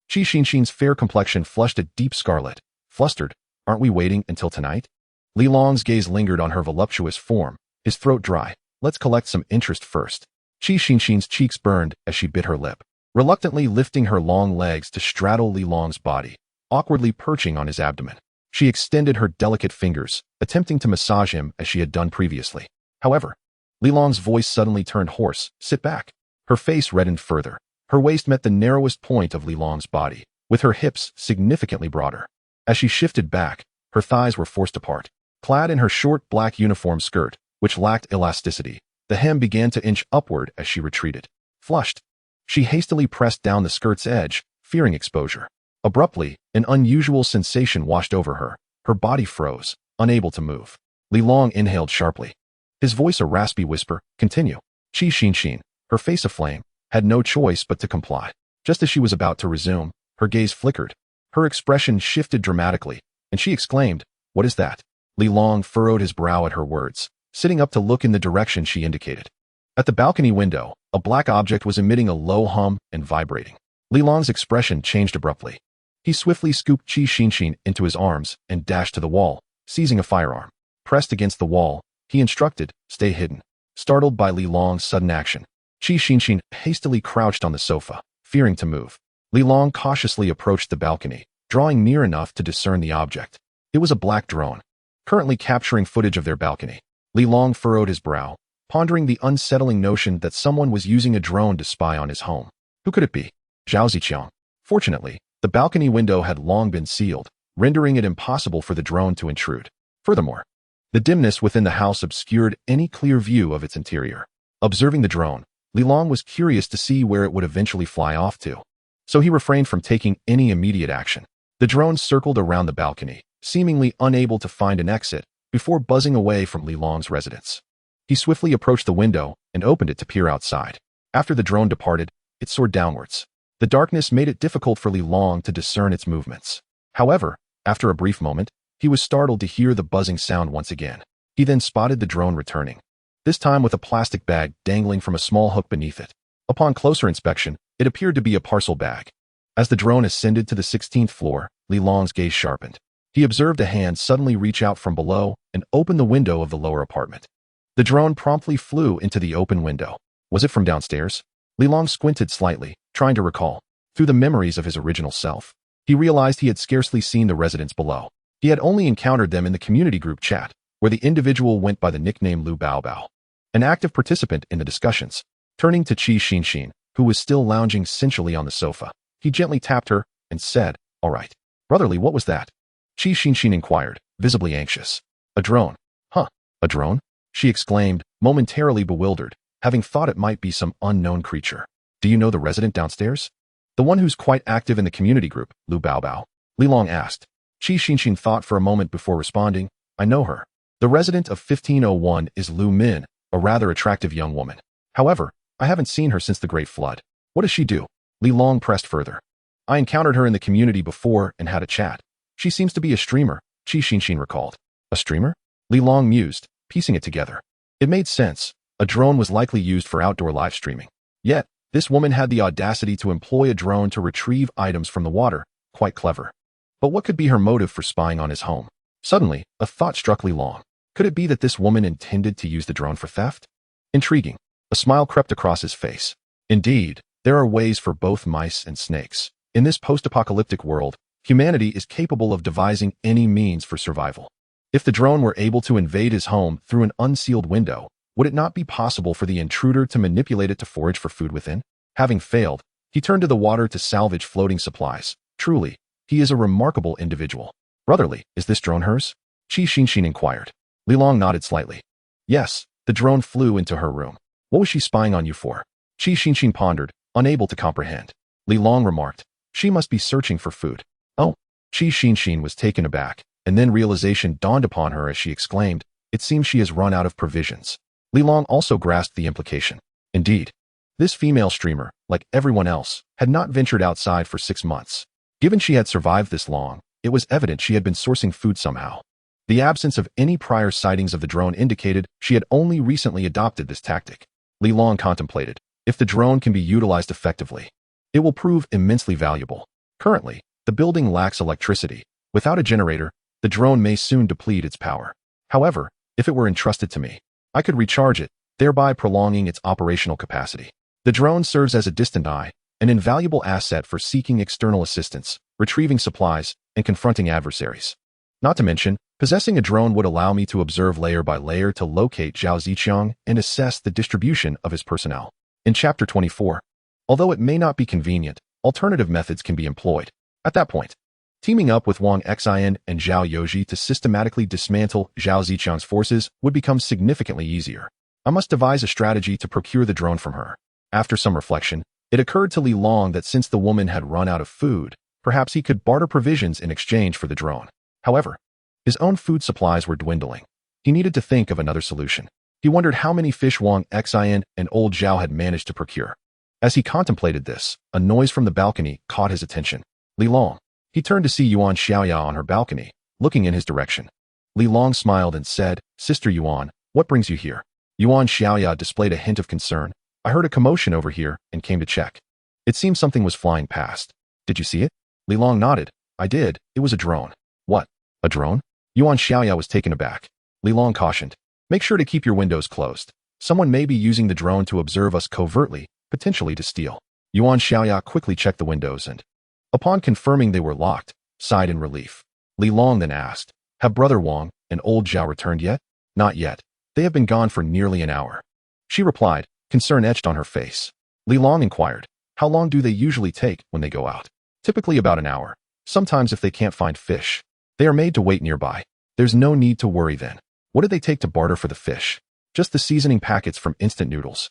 Xin's fair complexion flushed a deep scarlet. Flustered, "Aren't we waiting until tonight?" Li Long's gaze lingered on her voluptuous form, his throat dry. "Let's collect some interest first." Xin's cheeks burned as she bit her lip, reluctantly lifting her long legs to straddle Li Long's body, awkwardly perching on his abdomen. She extended her delicate fingers, attempting to massage him as she had done previously. However, Li Long's voice suddenly turned hoarse. "Sit back." Her face reddened further. Her waist met the narrowest point of Li Long's body, with her hips significantly broader. As she shifted back, her thighs were forced apart. Clad in her short black uniform skirt, which lacked elasticity, the hem began to inch upward as she retreated. Flushed, she hastily pressed down the skirt's edge, fearing exposure. Abruptly, an unusual sensation washed over her. Her body froze, unable to move. Li Long inhaled sharply. His voice a raspy whisper, continue. Qi Xinxin, her face aflame, had no choice but to comply. Just as she was about to resume, her gaze flickered. Her expression shifted dramatically, and she exclaimed, what is that? Li Long furrowed his brow at her words, sitting up to look in the direction she indicated. At the balcony window, a black object was emitting a low hum and vibrating. Li Long's expression changed abruptly. He swiftly scooped Qi Xinxin into his arms and dashed to the wall, seizing a firearm. Pressed against the wall, he instructed, stay hidden. Startled by Li Long's sudden action, Qi Xinxin hastily crouched on the sofa, fearing to move. Li Long cautiously approached the balcony, drawing near enough to discern the object. It was a black drone, currently capturing footage of their balcony. Li Long furrowed his brow, pondering the unsettling notion that someone was using a drone to spy on his home. Who could it be? Zhao Ziqiang. Fortunately, the balcony window had long been sealed, rendering it impossible for the drone to intrude. Furthermore, the dimness within the house obscured any clear view of its interior. Observing the drone, Li Long was curious to see where it would eventually fly off to, so he refrained from taking any immediate action. The drone circled around the balcony, seemingly unable to find an exit, before buzzing away from Li Long's residence. He swiftly approached the window and opened it to peer outside. After the drone departed, it soared downwards. The darkness made it difficult for Li Long to discern its movements. However, after a brief moment, he was startled to hear the buzzing sound once again. He then spotted the drone returning, this time with a plastic bag dangling from a small hook beneath it. Upon closer inspection, it appeared to be a parcel bag. As the drone ascended to the 16th floor, Li Long's gaze sharpened. He observed a hand suddenly reach out from below and open the window of the lower apartment. The drone promptly flew into the open window. Was it from downstairs? Li Long squinted slightly, trying to recall. Through the memories of his original self, he realized he had scarcely seen the residents below. He had only encountered them in the community group chat, where the individual went by the nickname Lu Baobao, an active participant in the discussions. Turning to Qi Xinxin, who was still lounging sensually on the sofa, he gently tapped her and said, all right. Brotherly, what was that? Qi Xinxin inquired, visibly anxious. A drone. Huh, a drone? She exclaimed, momentarily bewildered, having thought it might be some unknown creature. Do you know the resident downstairs? The one who's quite active in the community group, Lu Baobao. Li Long asked. Qi Xinxin thought for a moment before responding, I know her. The resident of 1501 is Lu Min, a rather attractive young woman. However, I haven't seen her since the Great Flood. What does she do? Li Long pressed further. I encountered her in the community before and had a chat. She seems to be a streamer, Qi Xinxin recalled. A streamer? Li Long mused, piecing it together. It made sense. A drone was likely used for outdoor live streaming. Yet, this woman had the audacity to employ a drone to retrieve items from the water. Quite clever. But what could be her motive for spying on his home? Suddenly, a thought struck Li Long. Could it be that this woman intended to use the drone for theft? Intriguing. A smile crept across his face. Indeed, there are ways for both mice and snakes. In this post-apocalyptic world, humanity is capable of devising any means for survival. If the drone were able to invade his home through an unsealed window, would it not be possible for the intruder to manipulate it to forage for food within? Having failed, he turned to the water to salvage floating supplies. Truly, he is a remarkable individual. Brotherly, is this drone hers? Qi Xinxin inquired. Li Long nodded slightly. Yes, the drone flew into her room. What was she spying on you for? Qi Xinxin pondered, unable to comprehend. Li Long remarked, she must be searching for food. Oh, Qi Xinxin was taken aback, and then realization dawned upon her as she exclaimed, it seems she has run out of provisions. Li Long also grasped the implication. Indeed, this female streamer, like everyone else, had not ventured outside for 6 months. Given she had survived this long, it was evident she had been sourcing food somehow. The absence of any prior sightings of the drone indicated she had only recently adopted this tactic. Li Long contemplated, if the drone can be utilized effectively, it will prove immensely valuable. Currently, the building lacks electricity. Without a generator, the drone may soon deplete its power. However, if it were entrusted to me, I could recharge it, thereby prolonging its operational capacity. The drone serves as a distant eye, an invaluable asset for seeking external assistance, retrieving supplies, and confronting adversaries. Not to mention, possessing a drone would allow me to observe layer by layer to locate Zhao Ziqiang and assess the distribution of his personnel. In Chapter 24, although it may not be convenient, alternative methods can be employed. At that point, teaming up with Wang Xin and Zhao Yoji to systematically dismantle Zhao Ziqiang's forces would become significantly easier. I must devise a strategy to procure the drone from her. After some reflection, it occurred to Li Long that since the woman had run out of food, perhaps he could barter provisions in exchange for the drone. However, His own food supplies were dwindling. He needed to think of another solution. He wondered how many fish Wang Xian and old Zhao had managed to procure. As he contemplated this, a noise from the balcony caught his attention. Li Long. He turned to see Yuan Xiaoya on her balcony, looking in his direction. Li Long smiled and said, "Sister Yuan, what brings you here?" Yuan Xiaoya displayed a hint of concern. "I heard a commotion over here and came to check. It seemed something was flying past. Did you see it?" Li Long nodded. "I did. It was a drone." "What? A drone?" Yuan Xiaoya was taken aback. Li Long cautioned, "Make sure to keep your windows closed. Someone may be using the drone to observe us covertly, potentially to steal." Yuan Xiaoya quickly checked the windows and, upon confirming they were locked, sighed in relief. Li Long then asked, "Have Brother Wang and old Zhao returned yet?" "Not yet. They have been gone for nearly an hour." She replied, concern etched on her face. Li Long inquired, "How long do they usually take when they go out?" "Typically about an hour. Sometimes if they can't find fish, they are made to wait nearby. There's no need to worry then." "What did they take to barter for the fish?" "Just the seasoning packets from instant noodles."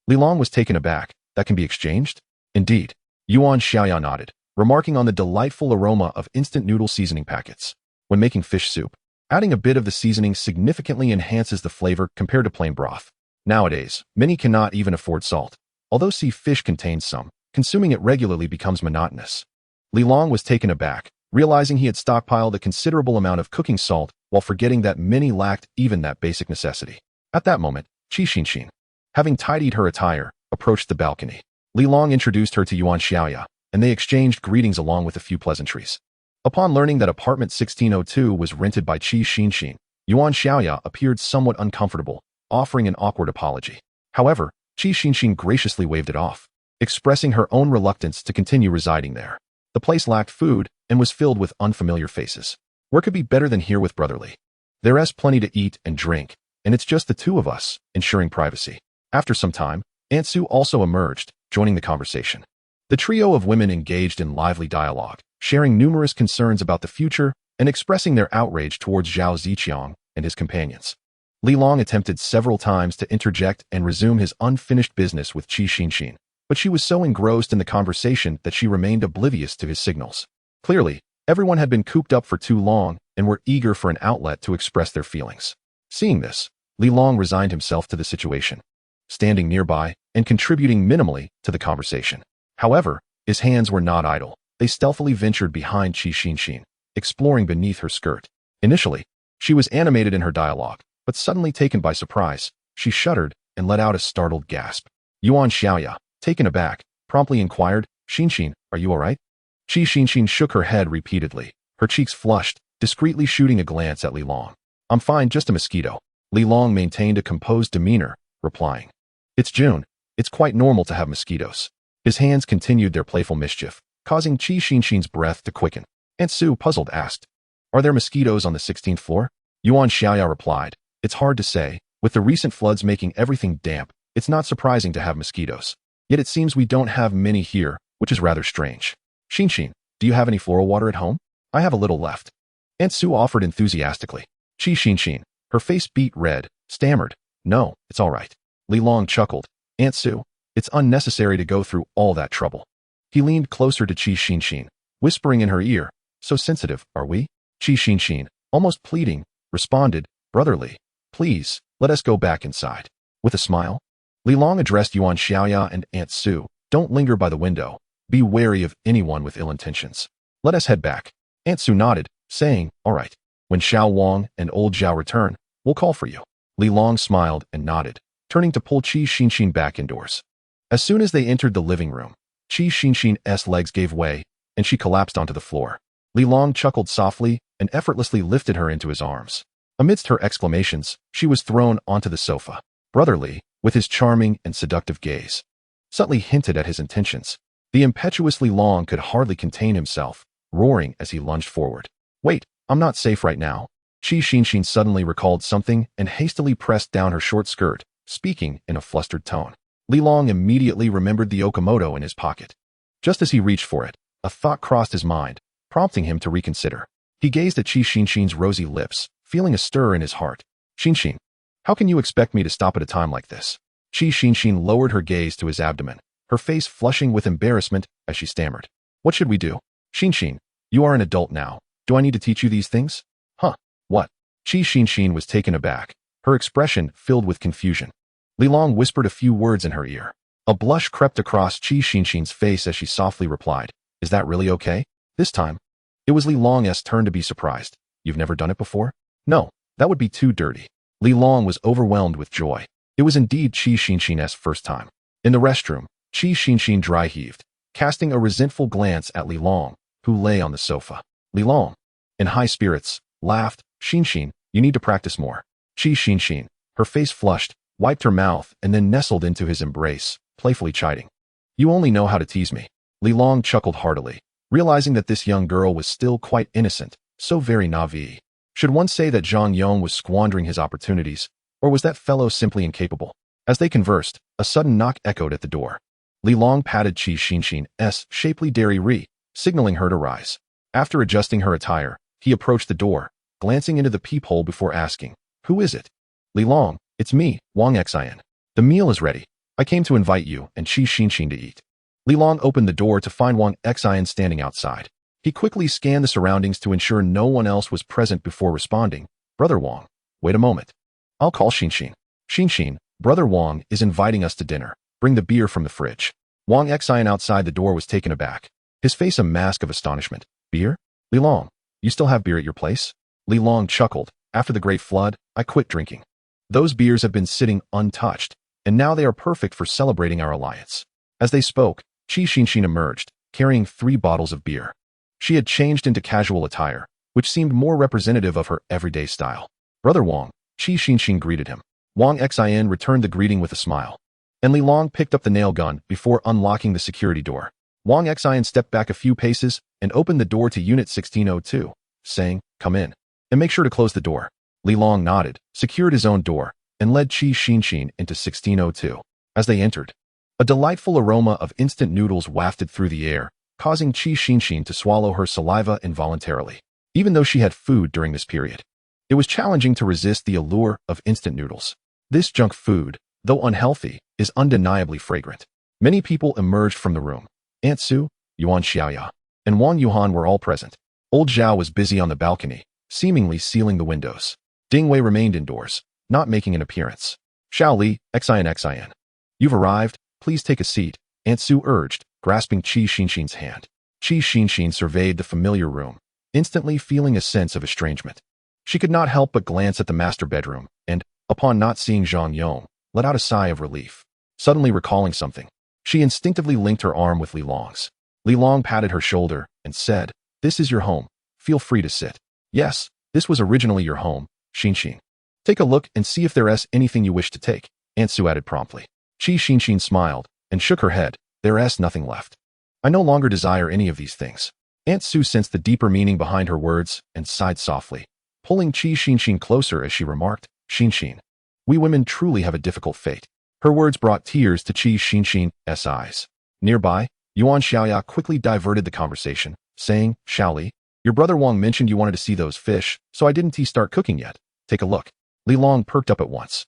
Li Long was taken aback. "That can be exchanged?" "Indeed." Yuan Xiaoya nodded, remarking on the delightful aroma of instant noodle seasoning packets. When making fish soup, adding a bit of the seasoning significantly enhances the flavor compared to plain broth. Nowadays, many cannot even afford salt. Although sea fish contains some, consuming it regularly becomes monotonous. Li Long was taken aback, realizing he had stockpiled a considerable amount of cooking salt while forgetting that many lacked even that basic necessity. At that moment, Qi Xinxin, having tidied her attire, approached the balcony. Li Long introduced her to Yuan Xiaoya, and they exchanged greetings along with a few pleasantries. Upon learning that apartment 1602 was rented by Qi Xinxin, Yuan Xiaoya appeared somewhat uncomfortable, offering an awkward apology. However, Qi Xinxin graciously waved it off, expressing her own reluctance to continue residing there. The place lacked food and was filled with unfamiliar faces. Where could be better than here with Brotherly? There's plenty to eat and drink, and it's just the two of us, ensuring privacy. After some time, Aunt Sue also emerged, joining the conversation. The trio of women engaged in lively dialogue, sharing numerous concerns about the future and expressing their outrage towards Zhao Ziqiang and his companions. Li Long attempted several times to interject and resume his unfinished business with Qi Xinxin, but she was so engrossed in the conversation that she remained oblivious to his signals. Clearly, everyone had been cooped up for too long and were eager for an outlet to express their feelings. Seeing this, Li Long resigned himself to the situation, standing nearby and contributing minimally to the conversation. However, his hands were not idle. They stealthily ventured behind Qi Xinxin, exploring beneath her skirt. Initially, she was animated in her dialogue, but suddenly taken by surprise, she shuddered and let out a startled gasp. Yuan Xiaoya, taken aback, promptly inquired, "Xinxin, are you all right?" Qi Xinxin shook her head repeatedly, her cheeks flushed, discreetly shooting a glance at Li Long. "I'm fine, just a mosquito." Li Long maintained a composed demeanor, replying, "It's June. It's quite normal to have mosquitoes." His hands continued their playful mischief, causing Qi Xinxin's breath to quicken. Aunt Sue, puzzled, asked, "Are there mosquitoes on the 16th floor?" Yuan Xiaoya replied, "It's hard to say. With the recent floods making everything damp, it's not surprising to have mosquitoes. Yet it seems we don't have many here, which is rather strange. Xinxin, do you have any floral water at home? I have a little left." Aunt Sue offered enthusiastically. Qi Xinxin, her face beet red, stammered, "No, it's all right." Li Long chuckled. "Aunt Sue, it's unnecessary to go through all that trouble." He leaned closer to Qi Xinxin, whispering in her ear, "So sensitive, are we?" Qi Xinxin, almost pleading, responded, "Brotherly, please, let us go back inside." With a smile, Li Long addressed Yuan Xiaoya and Aunt Sue, "Don't linger by the window. Be wary of anyone with ill intentions. Let us head back." Aunt Sue nodded, saying, "All right. When Xiao Wang and old Zhao return, we'll call for you." Li Long smiled and nodded, turning to pull Qi Xinxin back indoors. As soon as they entered the living room, Qi Xinxin's legs gave way, and she collapsed onto the floor. Li Long chuckled softly and effortlessly lifted her into his arms. Amidst her exclamations, she was thrown onto the sofa. Brotherly, with his charming and seductive gaze, subtly hinted at his intentions. The impetuous Li Long could hardly contain himself, roaring as he lunged forward. "Wait, I'm not safe right now." Qi Xinxin suddenly recalled something and hastily pressed down her short skirt, speaking in a flustered tone. Li Long immediately remembered the Okamoto in his pocket. Just as he reached for it, a thought crossed his mind, prompting him to reconsider. He gazed at Qi Xinxin's rosy lips, feeling a stir in his heart. "Xinxin, how can you expect me to stop at a time like this?" Qi Xinxin lowered her gaze to his abdomen, her face flushing with embarrassment as she stammered. "What should we do?" "Xinxin, you are an adult now. Do I need to teach you these things?" "Huh, Qi Xinxin was taken aback, her expression filled with confusion. Li Long whispered a few words in her ear. A blush crept across Qi Xinxin's face as she softly replied, "Is that really okay?" This time, it was Li Long's turn to be surprised. "You've never done it before?" "No, that would be too dirty." Li Long was overwhelmed with joy. It was indeed Qi Xinxin's first time. In the restroom, Qi Xinxin dry heaved, casting a resentful glance at Li Long, who lay on the sofa. Li Long, in high spirits, laughed, "Xinxin, you need to practice more." Qi Xinxin, her face flushed, wiped her mouth and then nestled into his embrace, playfully chiding. "You only know how to tease me." Li Long chuckled heartily, realizing that this young girl was still quite innocent, so very naive. Should one say that Zhang Yong was squandering his opportunities, or was that fellow simply incapable? As they conversed, a sudden knock echoed at the door. Li Long patted Qi Xinxin's shapely dairy re, signaling her to rise. After adjusting her attire, he approached the door, glancing into the peephole before asking, "Who is it?" "Li Long, it's me, Wang Xin. The meal is ready. I came to invite you and Qi Xinxin to eat." Li Long opened the door to find Wang Xin standing outside. He quickly scanned the surroundings to ensure no one else was present before responding, "Brother Wang, wait a moment. I'll call Xinxin." "Xinxin, Brother Wang is inviting us to dinner. Bring the beer from the fridge." Wang Xin outside the door was taken aback, his face a mask of astonishment. "Beer? Li Long, you still have beer at your place?" Li Long chuckled. "After the Great Flood, I quit drinking. Those beers have been sitting untouched, and now they are perfect for celebrating our alliance." As they spoke, Qi Xinxin emerged, carrying 3 bottles of beer. She had changed into casual attire, which seemed more representative of her everyday style. "Brother Wang," Qi Xinxin greeted him. Wang Xin returned the greeting with a smile, and Li Long picked up the nail gun before unlocking the security door. Wang Xin stepped back a few paces and opened the door to Unit 1602, saying, "Come in. And make sure to close the door." Li Long nodded, secured his own door, and led Qi Xinxin into 1602. As they entered, a delightful aroma of instant noodles wafted through the air, causing Qi Xinxin to swallow her saliva involuntarily. Even though she had food during this period, it was challenging to resist the allure of instant noodles. This junk food, though unhealthy, is undeniably fragrant. Many people emerged from the room. Aunt Su, Yuan Xiaoya, and Wang Yuhan were all present. Old Zhao was busy on the balcony, seemingly sealing the windows. Ding Wei remained indoors, not making an appearance. "Xiao Li, Xin. You've arrived, please take a seat," Aunt Su urged, grasping Qi Xinxin's hand. Qi Xinxin surveyed the familiar room, instantly feeling a sense of estrangement. She could not help but glance at the master bedroom, and, upon not seeing Zhang Yong, let out a sigh of relief. Suddenly recalling something, she instinctively linked her arm with Li Long's. Li Long patted her shoulder and said, "This is your home. Feel free to sit." "Yes, this was originally your home, Xinxin. Take a look and see if there's anything you wish to take," Aunt Su added promptly. Qi Xinxin smiled and shook her head. "There's nothing left. I no longer desire any of these things." Aunt Su sensed the deeper meaning behind her words and sighed softly, pulling Qi Xinxin closer as she remarked, "Xinxin, we women truly have a difficult fate." Her words brought tears to Qi Xinxin's eyes. Nearby, Yuan Xiaoya quickly diverted the conversation, saying, "Xiao Li, your brother Wang mentioned you wanted to see those fish, so I didn't start cooking yet. Take a look." Li Long perked up at once,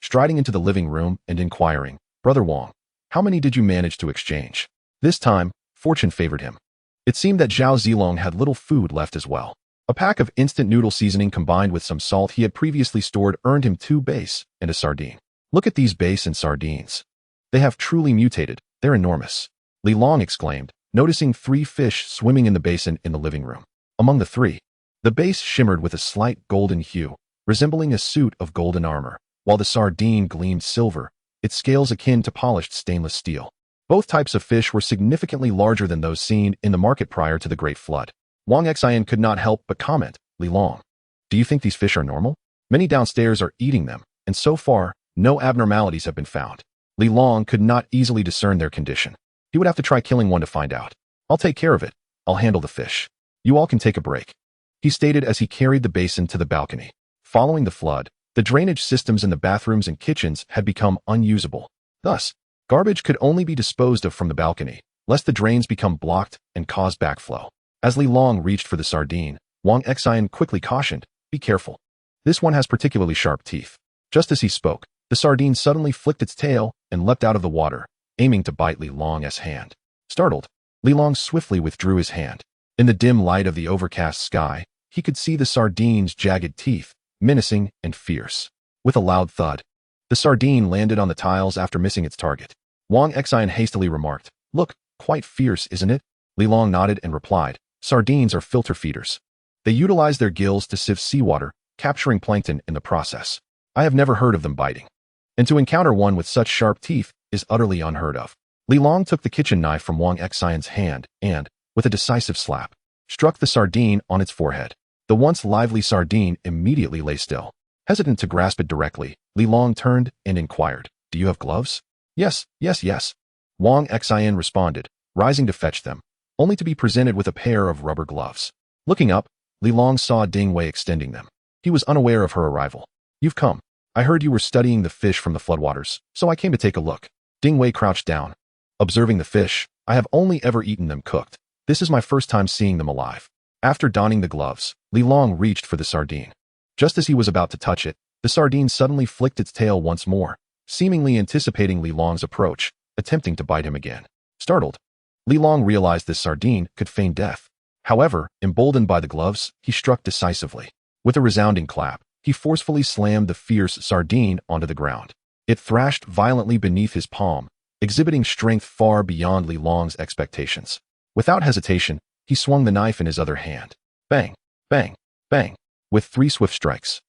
striding into the living room and inquiring, "Brother Wang, how many did you manage to exchange?" This time, fortune favored him. It seemed that Zhao Zilong had little food left as well. A pack of instant noodle seasoning combined with some salt he had previously stored earned him 2 base and a sardine. "Look at these base and sardines. They have truly mutated. They're enormous," Li Long exclaimed, noticing 3 fish swimming in the basin in the living room. Among the 3, the base shimmered with a slight golden hue, resembling a suit of golden armor, while the sardine gleamed silver, its scales akin to polished stainless steel. Both types of fish were significantly larger than those seen in the market prior to the Great Flood. Wang Xin could not help but comment, "Li Long, do you think these fish are normal? Many downstairs are eating them, and so far, no abnormalities have been found." Li Long could not easily discern their condition. He would have to try killing one to find out. "I'll take care of it. I'll handle the fish. You all can take a break," he stated as he carried the basin to the balcony. Following the flood, the drainage systems in the bathrooms and kitchens had become unusable. Thus, garbage could only be disposed of from the balcony, lest the drains become blocked and cause backflow. As Li Long reached for the sardine, Wang Xin quickly cautioned, "Be careful. This one has particularly sharp teeth." Just as he spoke, the sardine suddenly flicked its tail and leapt out of the water, aiming to bite Li Long's hand. Startled, Li Long swiftly withdrew his hand. In the dim light of the overcast sky, he could see the sardine's jagged teeth, menacing and fierce. With a loud thud, the sardine landed on the tiles after missing its target. Wang Xian hastily remarked, "Look, quite fierce, isn't it?" Li Long nodded and replied, "Sardines are filter feeders. They utilize their gills to sieve seawater, capturing plankton in the process. I have never heard of them biting. And to encounter one with such sharp teeth is utterly unheard of." Li Long took the kitchen knife from Wang Xian's hand and, with a decisive slap, struck the sardine on its forehead. The once lively sardine immediately lay still. Hesitant to grasp it directly, Li Long turned and inquired, "Do you have gloves?" "Yes, yes, yes." Wang Xian responded, rising to fetch them, only to be presented with a pair of rubber gloves. Looking up, Li Long saw Ding Wei extending them. He was unaware of her arrival. "You've come. I heard you were studying the fish from the floodwaters, so I came to take a look." Ding Wei crouched down. Observing the fish, "I have only ever eaten them cooked. This is my first time seeing them alive." After donning the gloves, Li Long reached for the sardine. Just as he was about to touch it, the sardine suddenly flicked its tail once more, seemingly anticipating Li Long's approach, attempting to bite him again. Startled, Li Long realized this sardine could feign death. However, emboldened by the gloves, he struck decisively. With a resounding clap, he forcefully slammed the fierce sardine onto the ground. It thrashed violently beneath his palm, exhibiting strength far beyond Li Long's expectations. Without hesitation, he swung the knife in his other hand. Bang, bang, bang. With 3 swift strikes,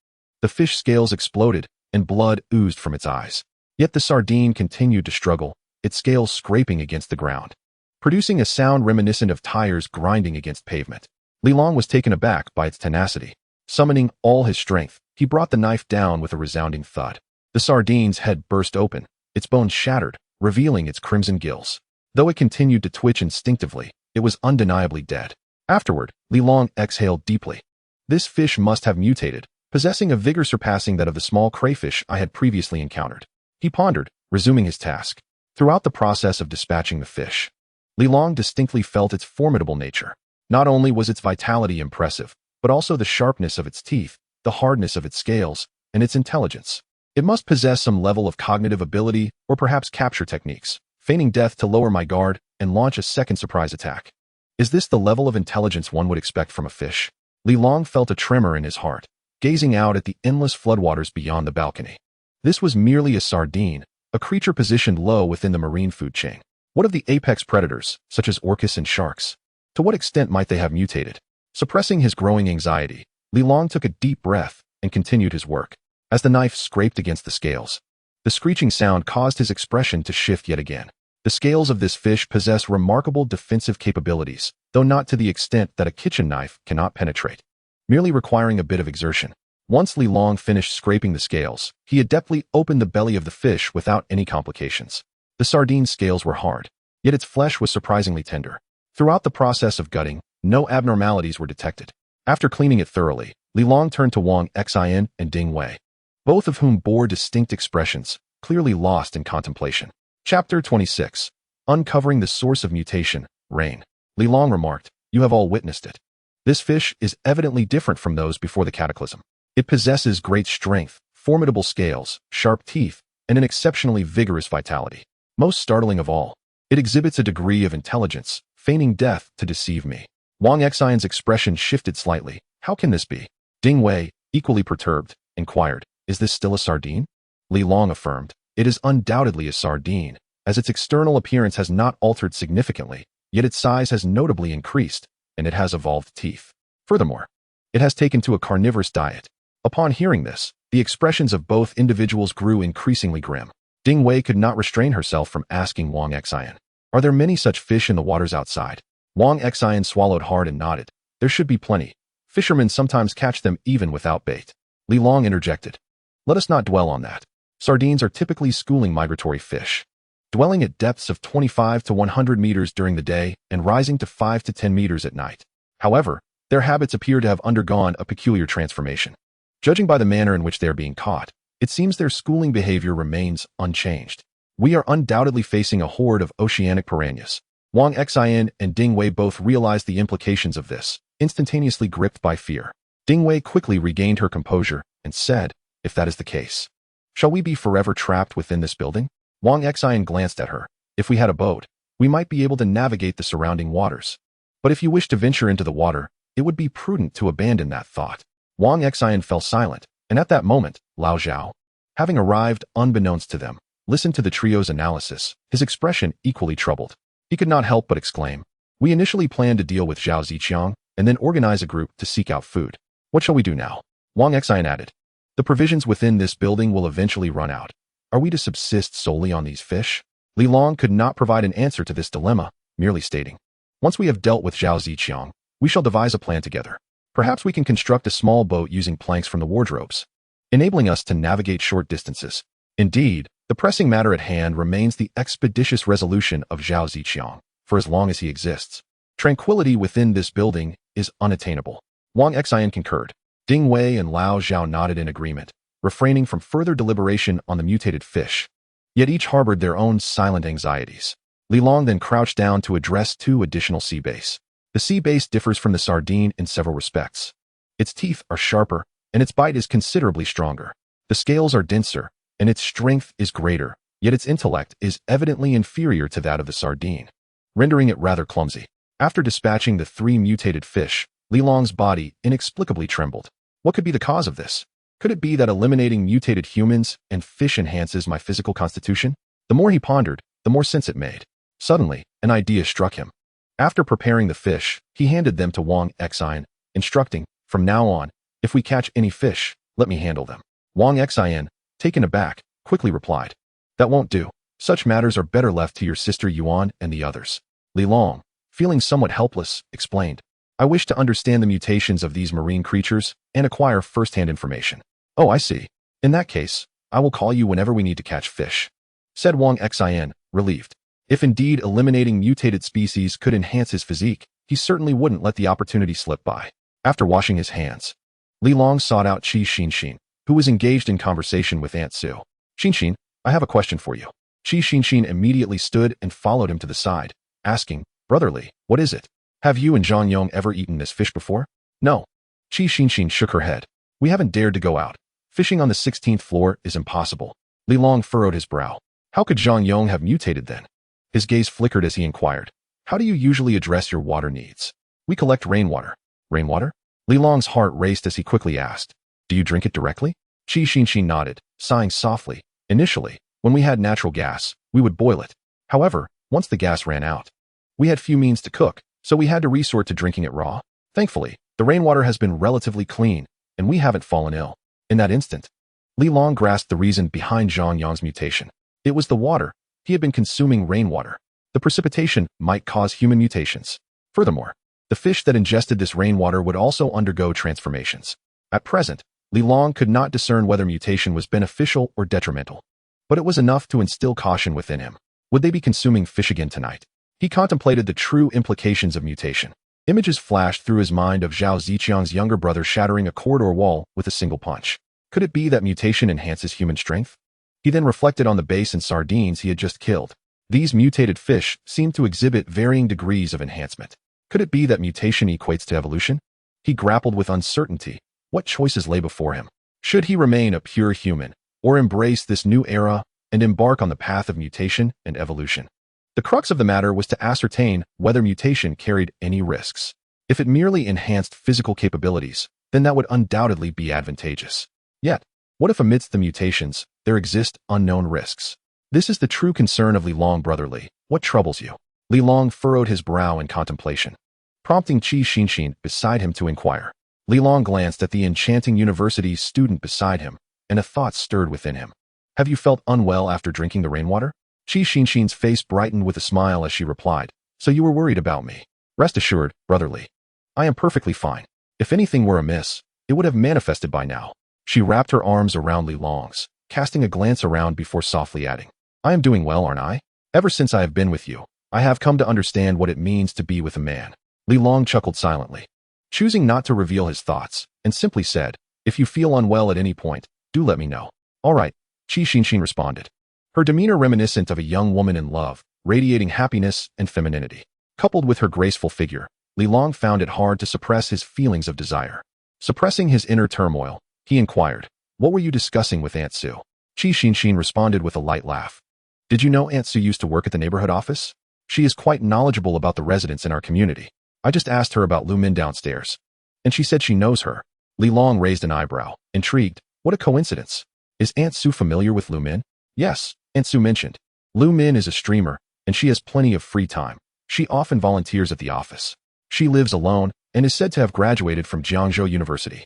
the fish scales exploded and blood oozed from its eyes. Yet the sardine continued to struggle, its scales scraping against the ground, producing a sound reminiscent of tires grinding against pavement. Li Long was taken aback by its tenacity. Summoning all his strength, he brought the knife down with a resounding thud. The sardine's head burst open, its bones shattered, revealing its crimson gills. Though it continued to twitch instinctively, it was undeniably dead. Afterward, Li Long exhaled deeply. This fish must have mutated, possessing a vigor surpassing that of the small crayfish I had previously encountered. He pondered, resuming his task. Throughout the process of dispatching the fish, Li Long distinctly felt its formidable nature. Not only was its vitality impressive, but also the sharpness of its teeth, the hardness of its scales, and its intelligence. It must possess some level of cognitive ability or perhaps capture techniques, feigning death to lower my guard and launch a second surprise attack. Is this the level of intelligence one would expect from a fish? Li Long felt a tremor in his heart, gazing out at the endless floodwaters beyond the balcony. This was merely a sardine, a creature positioned low within the marine food chain. What of the apex predators, such as orcas and sharks? To what extent might they have mutated? Suppressing his growing anxiety, Li Long took a deep breath and continued his work. As the knife scraped against the scales, the screeching sound caused his expression to shift yet again. The scales of this fish possess remarkable defensive capabilities, though not to the extent that a kitchen knife cannot penetrate, merely requiring a bit of exertion. Once Li Long finished scraping the scales, he adeptly opened the belly of the fish without any complications. The sardine's scales were hard, yet its flesh was surprisingly tender. Throughout the process of gutting, no abnormalities were detected. After cleaning it thoroughly, Li Long turned to Wang Xian and Ding Wei, both of whom bore distinct expressions, clearly lost in contemplation. Chapter 26. Uncovering the Source of Mutation, Rain. Li Long remarked, "You have all witnessed it. This fish is evidently different from those before the cataclysm. It possesses great strength, formidable scales, sharp teeth, and an exceptionally vigorous vitality. Most startling of all, it exhibits a degree of intelligence, feigning death to deceive me." Wang Xian's expression shifted slightly. "How can this be?" Ding Wei, equally perturbed, inquired, "Is this still a sardine?" Li Long affirmed, "It is undoubtedly a sardine, as its external appearance has not altered significantly, yet its size has notably increased, and it has evolved teeth. Furthermore, it has taken to a carnivorous diet." Upon hearing this, the expressions of both individuals grew increasingly grim. Ding Wei could not restrain herself from asking Wang Xian, "Are there many such fish in the waters outside?" Wang Xian swallowed hard and nodded. "There should be plenty. Fishermen sometimes catch them even without bait." Li Long interjected, "Let us not dwell on that. Sardines are typically schooling migratory fish, dwelling at depths of 25 to 100 meters during the day and rising to 5 to 10 meters at night. However, their habits appear to have undergone a peculiar transformation. Judging by the manner in which they are being caught, it seems their schooling behavior remains unchanged. We are undoubtedly facing a horde of oceanic piranhas." Wang Xian and Ding Wei both realized the implications of this, instantaneously gripped by fear. Ding Wei quickly regained her composure and said, "If that is the case, shall we be forever trapped within this building?" Wang Xian glanced at her. "If we had a boat, we might be able to navigate the surrounding waters. But if you wish to venture into the water, it would be prudent to abandon that thought." Wang Xian fell silent, And at that moment, Lao Zhao, having arrived unbeknownst to them, listened to the trio's analysis, his expression equally troubled. He could not help but exclaim, "We initially planned to deal with Zhao Ziqiang and then organize a group to seek out food. What shall we do now?" Wang Xian added, "The provisions within this building will eventually run out. Are we to subsist solely on these fish?" Li Long could not provide an answer to this dilemma, merely stating, "Once we have dealt with Zhao Ziqiang, we shall devise a plan together. Perhaps we can construct a small boat using planks from the wardrobes, enabling us to navigate short distances. Indeed, the pressing matter at hand remains the expeditious resolution of Zhao Ziqiang, for as long as he exists. Tranquility within this building is unattainable." Wang Xian concurred. Ding Wei and Lao Zhao nodded in agreement, refraining from further deliberation on the mutated fish. Yet each harbored their own silent anxieties. Li Long then crouched down to address two additional sea bass. The sea bass differs from the sardine in several respects. Its teeth are sharper, and its bite is considerably stronger. The scales are denser, and its strength is greater, yet its intellect is evidently inferior to that of the sardine, rendering it rather clumsy. After dispatching the three mutated fish, Li Long's body inexplicably trembled. What could be the cause of this? Could it be that eliminating mutated humans and fish enhances my physical constitution? The more he pondered, the more sense it made. Suddenly, an idea struck him. After preparing the fish, he handed them to Wang Xian, instructing, "From now on, if we catch any fish, let me handle them." Wang Xian, taken aback, quickly replied, "That won't do. Such matters are better left to your sister Yuan and the others." Li Long, feeling somewhat helpless, explained, "I wish to understand the mutations of these marine creatures and acquire first-hand information." "Oh, I see. In that case, I will call you whenever we need to catch fish," said Wang Xian, relieved. If indeed eliminating mutated species could enhance his physique, he certainly wouldn't let the opportunity slip by. After washing his hands, Li Long sought out Qi Xinxin, who was engaged in conversation with Aunt Su. "Xinxin, I have a question for you." Qi Xinxin immediately stood and followed him to the side, asking, "Brother Li, what is it? Have you and Zhang Yong ever eaten this fish before?" "No." Qi Xinxin shook her head. "We haven't dared to go out. Fishing on the 16th floor is impossible." Li Long furrowed his brow. How could Zhang Yong have mutated then? His gaze flickered as he inquired, "How do you usually address your water needs?" "We collect rainwater." "Rainwater?" Li Long's heart raced as he quickly asked, "Do you drink it directly?" Qi Xinxin nodded, sighing softly. "Initially, when we had natural gas, we would boil it. However, once the gas ran out, we had few means to cook, so we had to resort to drinking it raw. Thankfully, the rainwater has been relatively clean, and we haven't fallen ill." In that instant, Li Long grasped the reason behind Zhang Yong's mutation. It was the water. He had been consuming rainwater. The precipitation might cause human mutations. Furthermore, the fish that ingested this rainwater would also undergo transformations. At present, Li Long could not discern whether mutation was beneficial or detrimental, but it was enough to instill caution within him. Would they be consuming fish again tonight? He contemplated the true implications of mutation. Images flashed through his mind of Zhao Ziqiang's younger brother shattering a corridor wall with a single punch. Could it be that mutation enhances human strength? He then reflected on the bass and sardines he had just killed. These mutated fish seemed to exhibit varying degrees of enhancement. Could it be that mutation equates to evolution? He grappled with uncertainty. What choices lay before him? Should he remain a pure human, or embrace this new era and embark on the path of mutation and evolution? The crux of the matter was to ascertain whether mutation carried any risks. If it merely enhanced physical capabilities, then that would undoubtedly be advantageous. Yet, what if amidst the mutations, there exist unknown risks? This is the true concern of Li Long, brother Li. What troubles you? Li Long furrowed his brow in contemplation, prompting Qi Xinxin beside him to inquire. Li Long glanced at the enchanting university student beside him, and a thought stirred within him. "Have you felt unwell after drinking the rainwater?" Qi Xinxin's face brightened with a smile as she replied, "So you were worried about me. Rest assured, brother Li. I am perfectly fine. If anything were amiss, it would have manifested by now." She wrapped her arms around Li Long's, casting a glance around before softly adding, "I am doing well, aren't I? Ever since I have been with you, I have come to understand what it means to be with a man." Li Long chuckled silently, choosing not to reveal his thoughts, and simply said, "If you feel unwell at any point, do let me know." "All right," Qi Xinxin responded, her demeanor reminiscent of a young woman in love, radiating happiness and femininity. Coupled with her graceful figure, Li Long found it hard to suppress his feelings of desire. Suppressing his inner turmoil, he inquired, "What were you discussing with Aunt Su?" Qi Xinxin responded with a light laugh. "Did you know Aunt Su used to work at the neighborhood office? She is quite knowledgeable about the residents in our community. I just asked her about Lu Min downstairs, and she said she knows her." Li Long raised an eyebrow, intrigued. What a coincidence. Is Aunt Sue familiar with Lu Min? Yes, Aunt Sue mentioned. Lu Min is a streamer, and she has plenty of free time. She often volunteers at the office. She lives alone and is said to have graduated from Jiangzhou University.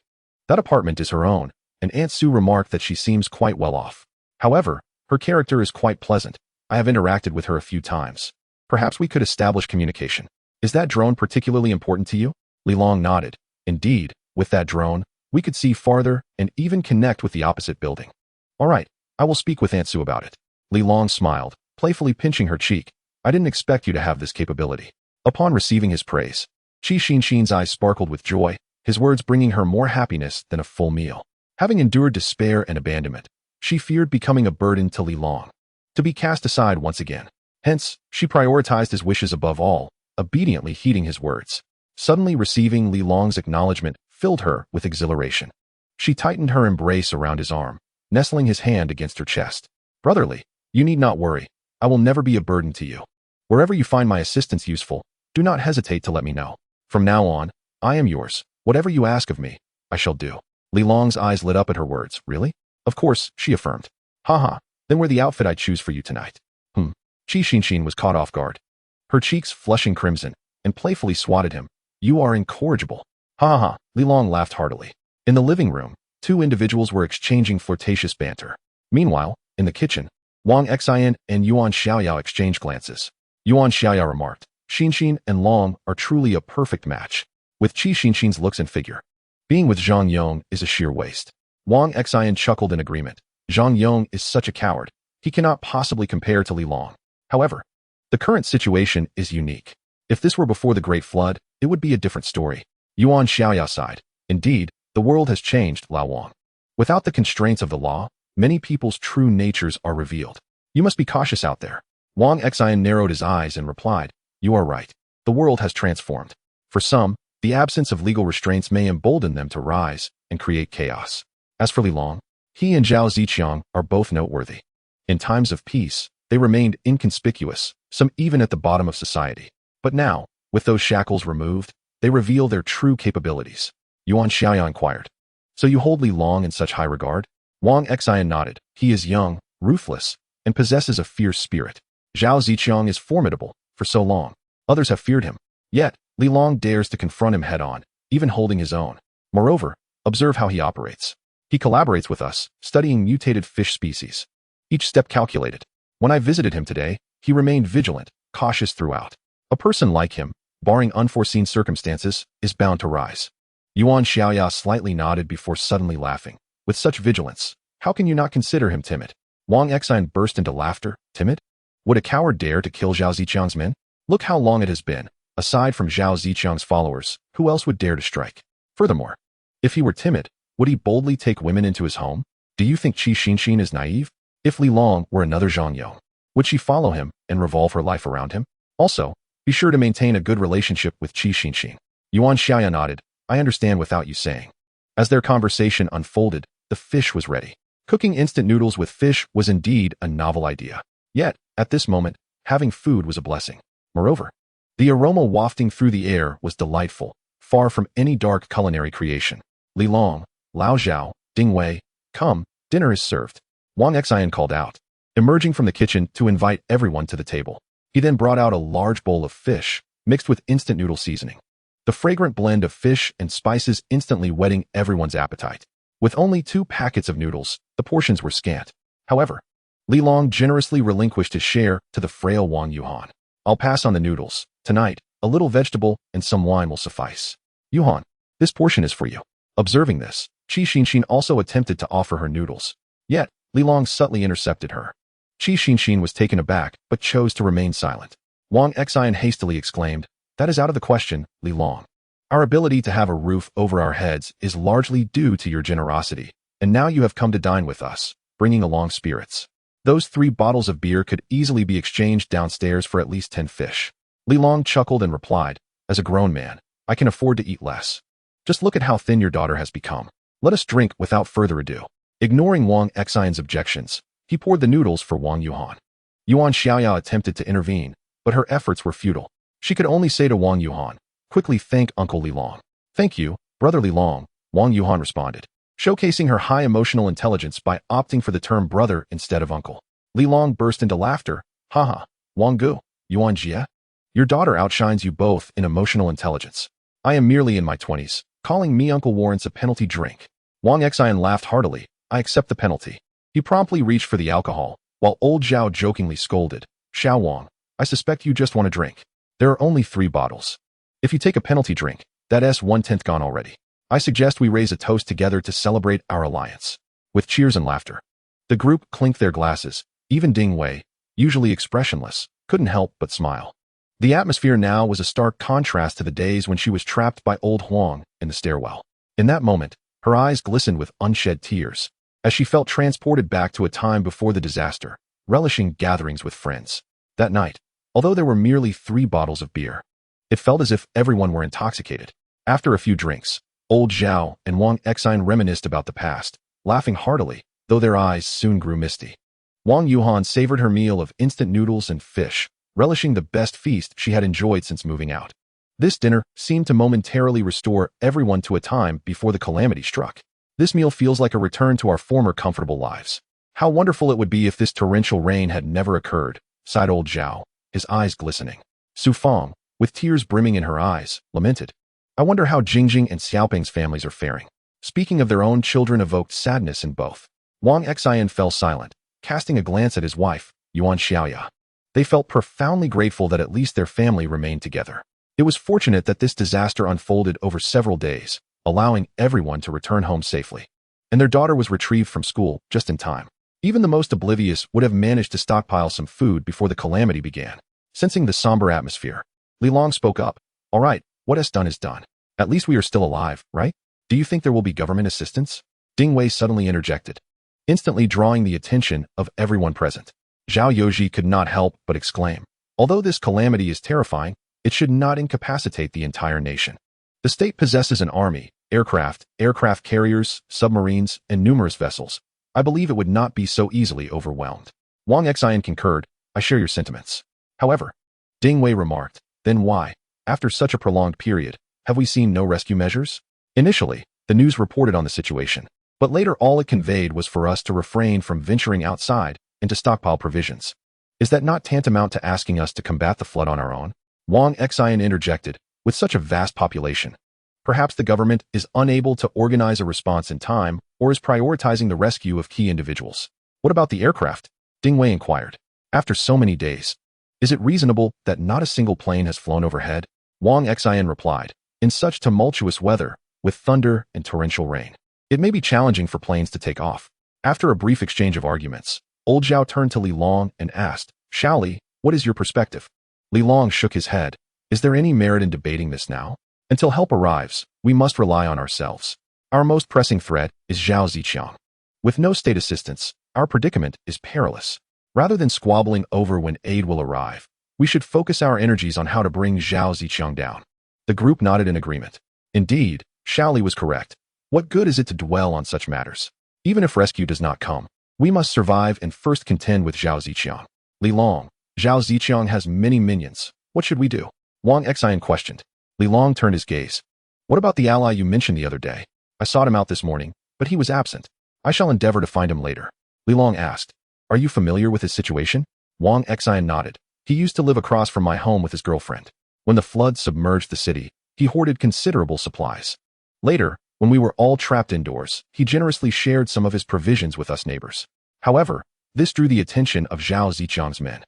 That apartment is her own, and Aunt Sue remarked that she seems quite well off. However, her character is quite pleasant. I have interacted with her a few times. Perhaps we could establish communication. Is that drone particularly important to you? Li Long nodded. Indeed, with that drone, we could see farther and even connect with the opposite building. All right, I will speak with Aunt Sue about it. Li Long smiled, playfully pinching her cheek. I didn't expect you to have this capability. Upon receiving his praise, Qi Xinxin's eyes sparkled with joy, his words bringing her more happiness than a full meal. Having endured despair and abandonment, she feared becoming a burden to Li Long, to be cast aside once again. Hence, she prioritized his wishes above all, obediently heeding his words. Suddenly receiving Li Long's acknowledgement filled her with exhilaration. She tightened her embrace around his arm, nestling his hand against her chest. Brotherly, you need not worry. I will never be a burden to you. Wherever you find my assistance useful, do not hesitate to let me know. From now on, I am yours. Whatever you ask of me, I shall do. Li Long's eyes lit up at her words. Really? Of course, she affirmed. Haha, then wear the outfit I choose for you tonight. Qi Xinxin was caught off guard. Her cheeks flushing crimson, and playfully swatted him. You are incorrigible. Ha ha ha, Li Long laughed heartily. In the living room, two individuals were exchanging flirtatious banter. Meanwhile, in the kitchen, Wang Xian and Yuan Xiaoyao exchanged glances. Yuan Xiaoyao remarked, Xinxin and Long are truly a perfect match, with Qi Xinxin's looks and figure. Being with Zhang Yong is a sheer waste. Wang Xian chuckled in agreement. Zhang Yong is such a coward. He cannot possibly compare to Li Long. However, the current situation is unique. If this were before the Great Flood, it would be a different story. Yuan Xiaoyao sighed. Indeed, the world has changed, Lao Wang. Without the constraints of the law, many people's true natures are revealed. You must be cautious out there. Wang Xian narrowed his eyes and replied, You are right. The world has transformed. For some, the absence of legal restraints may embolden them to rise and create chaos. As for Li Long, he and Zhao Ziqiang are both noteworthy. In times of peace, they remained inconspicuous, some even at the bottom of society. But now, with those shackles removed, they reveal their true capabilities. Yuan Xiaoyao inquired. So you hold Li Long in such high regard? Wang Xian nodded. He is young, ruthless, and possesses a fierce spirit. Zhao Ziqiang is formidable. For so long, others have feared him. Yet, Li Long dares to confront him head-on, even holding his own. Moreover, observe how he operates. He collaborates with us, studying mutated fish species. Each step calculated. When I visited him today, he remained vigilant, cautious throughout. A person like him, barring unforeseen circumstances, is bound to rise. Yuan Xiaoyao slightly nodded before suddenly laughing. With such vigilance, how can you not consider him timid? Wang Xian burst into laughter. Timid? Would a coward dare to kill Zhao Ziqiang's men? Look how long it has been. Aside from Zhao Ziqiang's followers, who else would dare to strike? Furthermore, if he were timid, would he boldly take women into his home? Do you think Qi Xinxin is naive? If Li Long were another Zhang Yong, would she follow him and revolve her life around him? Also, be sure to maintain a good relationship with Qi Xinxin. Yuan Xiaoyao nodded. I understand without you saying. As their conversation unfolded, the fish was ready. Cooking instant noodles with fish was indeed a novel idea. Yet, at this moment, having food was a blessing. Moreover, the aroma wafting through the air was delightful, far from any dark culinary creation. Li Long, Lao Zhao, Ding Wei, come, dinner is served. Wang Xian called out, emerging from the kitchen to invite everyone to the table. He then brought out a large bowl of fish, mixed with instant noodle seasoning. The fragrant blend of fish and spices instantly whetting everyone's appetite. With only 2 packets of noodles, the portions were scant. However, Li Long generously relinquished his share to the frail Wang Yuhan. I'll pass on the noodles. Tonight, a little vegetable and some wine will suffice. Yuhan, this portion is for you. Observing this, Qi Xinxin also attempted to offer her noodles. Yet, Li Long subtly intercepted her. Qi Xinxin was taken aback, but chose to remain silent. Wang Xian hastily exclaimed, That is out of the question, Li Long. Our ability to have a roof over our heads is largely due to your generosity, and now you have come to dine with us, bringing along spirits. Those 3 bottles of beer could easily be exchanged downstairs for at least 10 fish. Li Long chuckled and replied, As a grown man, I can afford to eat less. Just look at how thin your daughter has become. Let us drink without further ado. Ignoring Wang Xian's objections, he poured the noodles for Wang Yuhan. Yuan Xiaoyao attempted to intervene, but her efforts were futile. She could only say to Wang Yuhan, Quickly thank Uncle Li Long. Thank you, Brother Li Long, Wang Yuhan responded. showcasing her high emotional intelligence by opting for the term brother instead of uncle. Li Long burst into laughter. Haha, Wang Gu, Yuan Jie? Your daughter outshines you both in emotional intelligence. I am merely in my 20s. Calling me uncle warrants a penalty drink. Wang Xian laughed heartily. I accept the penalty. He promptly reached for the alcohol, while old Zhao jokingly scolded. Xiao Wang, I suspect you just want a drink. There are only 3 bottles. If you take a penalty drink, that's 1/10 gone already. I suggest we raise a toast together to celebrate our alliance. With cheers and laughter. The group clinked their glasses. Even Ding Wei, usually expressionless, couldn't help but smile. The atmosphere now was a stark contrast to the days when she was trapped by old Huang in the stairwell. In that moment, her eyes glistened with unshed tears, as she felt transported back to a time before the disaster, relishing gatherings with friends. That night, although there were merely 3 bottles of beer, it felt as if everyone were intoxicated. After a few drinks, old Zhao and Wang Xian reminisced about the past, laughing heartily, though their eyes soon grew misty. Wang Yuhan savored her meal of instant noodles and fish, relishing the best feast she had enjoyed since moving out. This dinner seemed to momentarily restore everyone to a time before the calamity struck. This meal feels like a return to our former comfortable lives. How wonderful it would be if this torrential rain had never occurred, sighed old Zhao, his eyes glistening. Su Fang, with tears brimming in her eyes, lamented. I wonder how Jingjing and Xiaoping's families are faring. Speaking of their own children evoked sadness in both. Wang Xian fell silent, casting a glance at his wife, Yuan Xiaoya. They felt profoundly grateful that at least their family remained together. It was fortunate that this disaster unfolded over several days, allowing everyone to return home safely. And their daughter was retrieved from school just in time. Even the most oblivious would have managed to stockpile some food before the calamity began. Sensing the somber atmosphere, Li Long spoke up. All right, what is done is done. At least we are still alive, right? Do you think there will be government assistance? Ding Wei suddenly interjected, instantly drawing the attention of everyone present. Zhao Youji could not help but exclaim. Although this calamity is terrifying, it should not incapacitate the entire nation. The state possesses an army, aircraft carriers, submarines, and numerous vessels. I believe it would not be so easily overwhelmed. Wang Xian concurred. I share your sentiments. However, Ding Wei remarked, then why, after such a prolonged period, have we seen no rescue measures? Initially, the news reported on the situation, but later all it conveyed was for us to refrain from venturing outside and to stockpile provisions. Is that not tantamount to asking us to combat the flood on our own? Wang Xian interjected, with such a vast population. Perhaps the government is unable to organize a response in time or is prioritizing the rescue of key individuals. What about the aircraft? Ding Wei inquired. After so many days, is it reasonable that not a single plane has flown overhead? Wang Xian replied. In such tumultuous weather, with thunder and torrential rain, it may be challenging for planes to take off. After a brief exchange of arguments, old Zhao turned to Li Long and asked, Xiao Li, what is your perspective? Li Long shook his head. Is there any merit in debating this now? Until help arrives, we must rely on ourselves. Our most pressing threat is Zhao Ziqiang. With no state assistance, our predicament is perilous. Rather than squabbling over when aid will arrive, we should focus our energies on how to bring Zhao Ziqiang down. The group nodded in agreement. Indeed, Xiao Li was correct. What good is it to dwell on such matters? Even if rescue does not come, we must survive and first contend with Zhao Ziqiang. Li Long, Zhao Ziqiang has many minions. What should we do? Wang Xian questioned. Li Long turned his gaze. What about the ally you mentioned the other day? I sought him out this morning, but he was absent. I shall endeavor to find him later. Li Long asked. Are you familiar with his situation? Wang Xian nodded. He used to live across from my home with his girlfriend. When the flood submerged the city, he hoarded considerable supplies. Later, when we were all trapped indoors, he generously shared some of his provisions with us neighbors. However, this drew the attention of Zhao Ziqiang's men.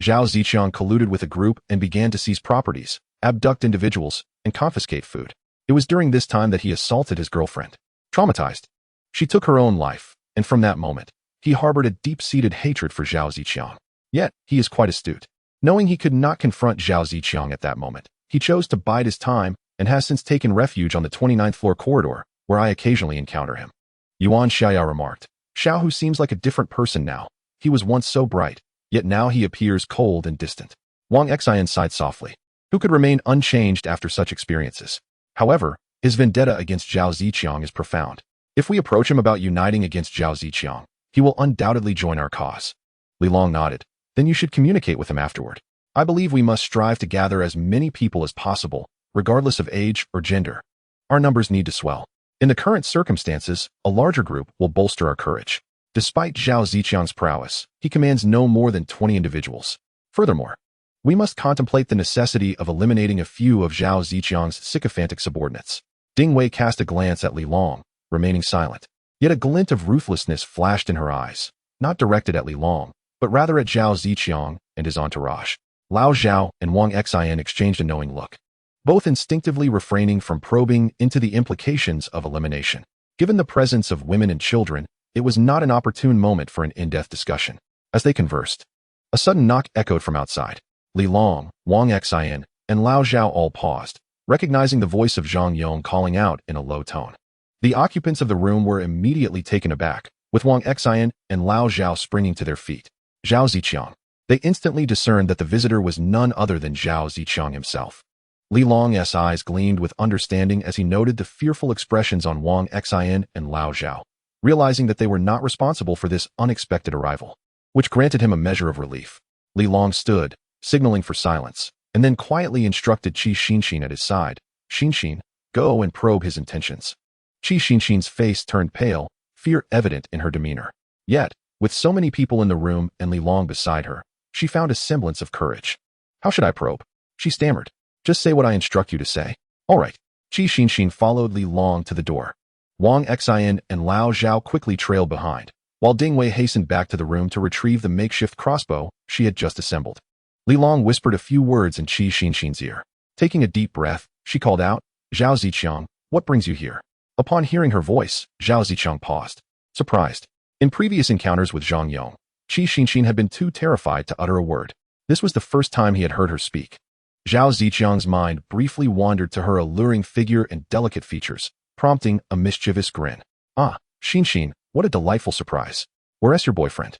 Zhao Ziqiang colluded with a group and began to seize properties, abduct individuals, and confiscate food. It was during this time that he assaulted his girlfriend. Traumatized, she took her own life, and from that moment, he harbored a deep-seated hatred for Zhao Ziqiang. Yet, he is quite astute. Knowing he could not confront Zhao Ziqiang at that moment, he chose to bide his time and has since taken refuge on the 29th floor corridor, where I occasionally encounter him. Yuan Xiaoya remarked. Xiao Hu seems like a different person now. He was once so bright, yet now he appears cold and distant. Wang Xian sighed softly. Who could remain unchanged after such experiences? However, his vendetta against Zhao Ziqiang is profound. If we approach him about uniting against Zhao Ziqiang, he will undoubtedly join our cause. Li Long nodded. Then you should communicate with him afterward. I believe we must strive to gather as many people as possible, regardless of age or gender. Our numbers need to swell. In the current circumstances, a larger group will bolster our courage. Despite Zhao Ziqiang's prowess, he commands no more than 20 individuals. Furthermore, we must contemplate the necessity of eliminating a few of Zhao Ziqiang's sycophantic subordinates. Ding Wei cast a glance at Li Long, remaining silent. Yet a glint of ruthlessness flashed in her eyes, not directed at Li Long, but rather at Zhao Ziqiang and his entourage. Lao Zhao and Wang Xian exchanged a knowing look, both instinctively refraining from probing into the implications of elimination. Given the presence of women and children, it was not an opportune moment for an in-depth discussion. As they conversed, a sudden knock echoed from outside. Li Long, Wang Xian, and Lao Zhao all paused, recognizing the voice of Zhang Yong calling out in a low tone. The occupants of the room were immediately taken aback, with Wang Xian and Lao Zhao springing to their feet. Zhao Ziqiang. They instantly discerned that the visitor was none other than Zhao Ziqiang himself. Li Long's eyes gleamed with understanding as he noted the fearful expressions on Wang Xian and Lao Zhao, realizing that they were not responsible for this unexpected arrival, which granted him a measure of relief. Li Long stood, signaling for silence, and then quietly instructed Qi Xinxin at his side. Xinxin, go and probe his intentions. Qi Xinxin's face turned pale, fear evident in her demeanor. Yet, with so many people in the room and Li Long beside her, she found a semblance of courage. How should I probe? She stammered. Just say what I instruct you to say. All right. Qi Xinxin followed Li Long to the door. Wang Xian and Lao Zhao quickly trailed behind, while Ding Wei hastened back to the room to retrieve the makeshift crossbow she had just assembled. Li Long whispered a few words in Qi Xinxin's ear. Taking a deep breath, she called out, Zhao Ziqiang, what brings you here? Upon hearing her voice, Zhao Ziqiang paused, surprised. In previous encounters with Zhang Yong, Qi Xinxin had been too terrified to utter a word. This was the first time he had heard her speak. Zhao Ziqiang's mind briefly wandered to her alluring figure and delicate features, prompting a mischievous grin. Ah, Xinxin, what a delightful surprise. Where's your boyfriend?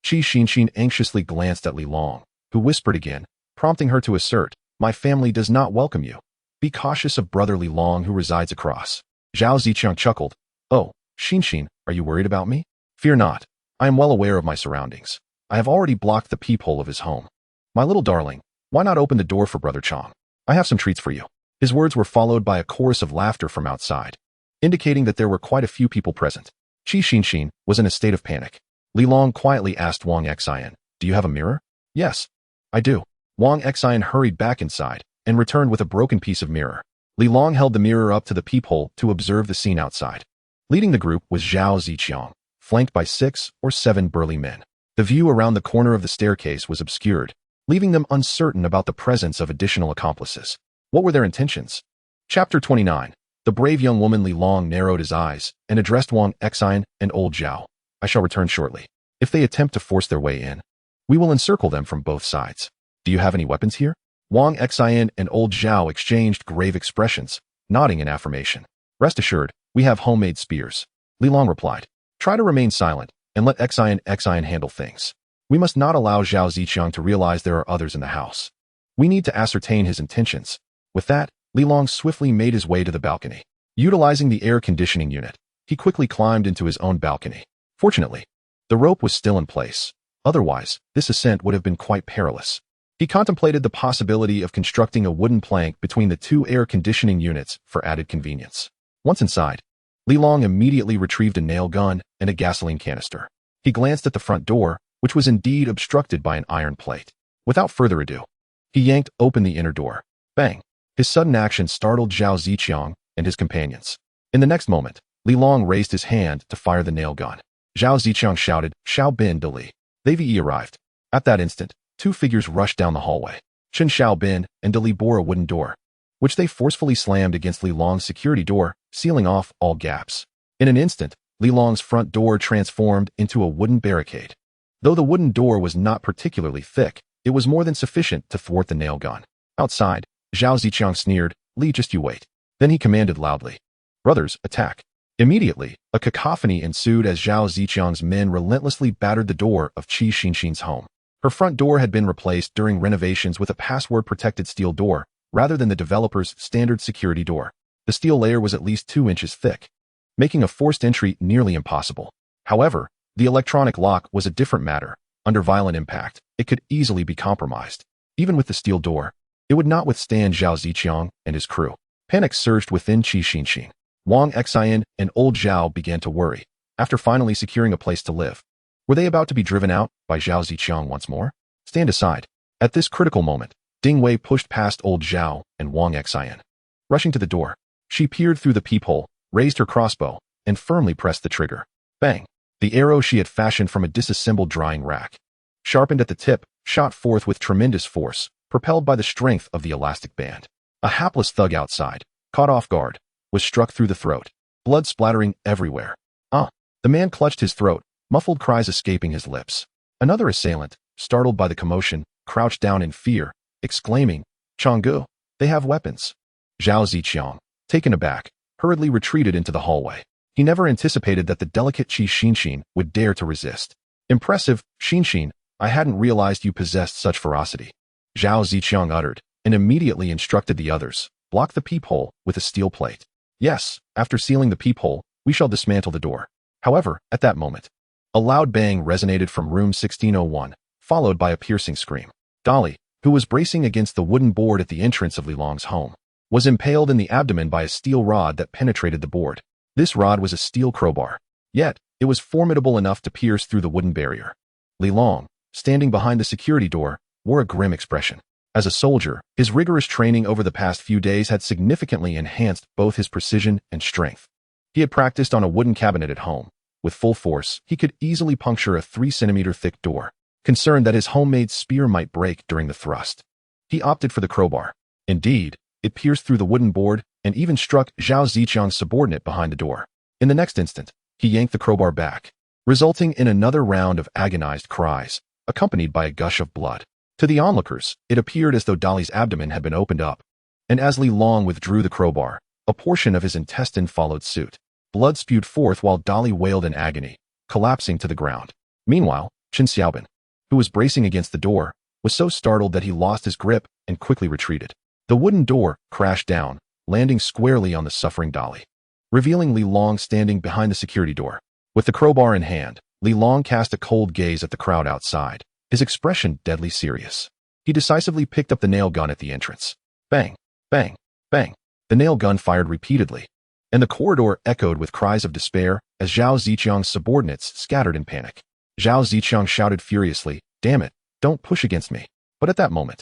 Qi Xinxin anxiously glanced at Li Long, who whispered again, prompting her to assert, my family does not welcome you. Be cautious of brother Li Long who resides across. Zhao Ziqiang chuckled. Oh, Xinxin, are you worried about me? Fear not. I am well aware of my surroundings. I have already blocked the peephole of his home. My little darling, why not open the door for Brother Chong? I have some treats for you. His words were followed by a chorus of laughter from outside, indicating that there were quite a few people present. Qi Xinxin was in a state of panic. Li Long quietly asked Wang Xian, do you have a mirror? Yes, I do. Wang Xian hurried back inside and returned with a broken piece of mirror. Li Long held the mirror up to the peephole to observe the scene outside. Leading the group was Zhao Ziqiang, flanked by 6 or 7 burly men. The view around the corner of the staircase was obscured, leaving them uncertain about the presence of additional accomplices. What were their intentions? Chapter 29. The brave young woman Li Long narrowed his eyes and addressed Wang Xian and old Zhao. I shall return shortly. If they attempt to force their way in, we will encircle them from both sides. Do you have any weapons here? Wang Xian and old Zhao exchanged grave expressions, nodding in affirmation. Rest assured, we have homemade spears. Li Long replied. Try to remain silent and let Xian handle things. We must not allow Zhao Ziqiang to realize there are others in the house. We need to ascertain his intentions. With that, Li Long swiftly made his way to the balcony. Utilizing the air conditioning unit, he quickly climbed into his own balcony. Fortunately, the rope was still in place. Otherwise, this ascent would have been quite perilous. He contemplated the possibility of constructing a wooden plank between the 2 air conditioning units for added convenience. Once inside, Li Long immediately retrieved a nail gun and a gasoline canister. He glanced at the front door, which was indeed obstructed by an iron plate. Without further ado, he yanked open the inner door. Bang! His sudden action startled Zhao Ziqiang and his companions. In the next moment, Li Long raised his hand to fire the nail gun. Zhao Ziqiang shouted, Xiao Bin de Li. They VE arrived. At that instant, 2 figures rushed down the hallway. Chen Xiao Bin and de Li bore a wooden door, which they forcefully slammed against Li Long's security door, sealing off all gaps. In an instant, Li Long's front door transformed into a wooden barricade. Though the wooden door was not particularly thick, it was more than sufficient to thwart the nail gun. Outside, Zhao Ziqiang sneered, Li, just you wait. Then he commanded loudly, brothers, attack. Immediately, a cacophony ensued as Zhao Ziqiang's men relentlessly battered the door of Qi Xinxin's home. Her front door had been replaced during renovations with a password-protected steel door, rather than the developer's standard security door. The steel layer was at least 2 inches thick, making a forced entry nearly impossible. However, the electronic lock was a different matter. Under violent impact, it could easily be compromised. Even with the steel door, it would not withstand Zhao Ziqiang and his crew. Panic surged within Qi Xinxin. Wang Xian and old Zhao began to worry, after finally securing a place to live. Were they about to be driven out by Zhao Ziqiang once more? Stand aside. At this critical moment, Ding Wei pushed past old Zhao and Wang Xian. Rushing to the door, she peered through the peephole, raised her crossbow, and firmly pressed the trigger. Bang! The arrow she had fashioned from a disassembled drying rack, sharpened at the tip, shot forth with tremendous force, propelled by the strength of the elastic band. A hapless thug outside, caught off guard, was struck through the throat, blood splattering everywhere. Ah! The man clutched his throat, muffled cries escaping his lips. Another assailant, startled by the commotion, crouched down in fear, exclaiming, "Changgu, they have weapons." Zhao Ziqiang, taken aback, hurriedly retreated into the hallway. He never anticipated that the delicate Qi Xinshin would dare to resist. "Impressive, Xinshin, I hadn't realized you possessed such ferocity," Zhao Ziqiang uttered, and immediately instructed the others, "Block the peephole with a steel plate." Yes, after sealing the peephole, we shall dismantle the door. However, at that moment, a loud bang resonated from room 1601, followed by a piercing scream. Dolly, who was bracing against the wooden board at the entrance of Li Long's home, was impaled in the abdomen by a steel rod that penetrated the board. This rod was a steel crowbar, yet it was formidable enough to pierce through the wooden barrier. Li Long, standing behind the security door, wore a grim expression. As a soldier, his rigorous training over the past few days had significantly enhanced both his precision and strength. He had practiced on a wooden cabinet at home. With full force, he could easily puncture a 3-centimeter thick door, concerned that his homemade spear might break during the thrust. He opted for the crowbar. Indeed, it pierced through the wooden board and even struck Zhao Ziqiang's subordinate behind the door. In the next instant, he yanked the crowbar back, resulting in another round of agonized cries, accompanied by a gush of blood. To the onlookers, it appeared as though Dolly's abdomen had been opened up, and as Li Long withdrew the crowbar, a portion of his intestine followed suit. Blood spewed forth while Dolly wailed in agony, collapsing to the ground. Meanwhile, Chen Xiaobin, who was bracing against the door, was so startled that he lost his grip and quickly retreated. The wooden door crashed down, landing squarely on the suffering Dolly, revealing Li Long standing behind the security door. With the crowbar in hand, Li Long cast a cold gaze at the crowd outside, his expression deadly serious. He decisively picked up the nail gun at the entrance. Bang! Bang! Bang! The nail gun fired repeatedly, and the corridor echoed with cries of despair as Zhao Ziqiang's subordinates scattered in panic. Zhao Ziqiang shouted furiously, "Damn it, don't push against me." But at that moment,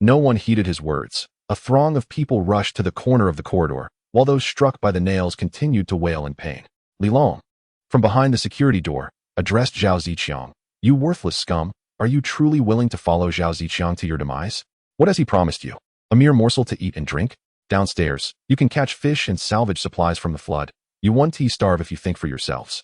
no one heeded his words. A throng of people rushed to the corner of the corridor, while those struck by the nails continued to wail in pain. Li Long, from behind the security door, addressed Zhao Ziqiang. "You worthless scum, are you truly willing to follow Zhao Ziqiang to your demise? What has he promised you? A mere morsel to eat and drink? Downstairs, you can catch fish and salvage supplies from the flood. You won't starve if you think for yourselves.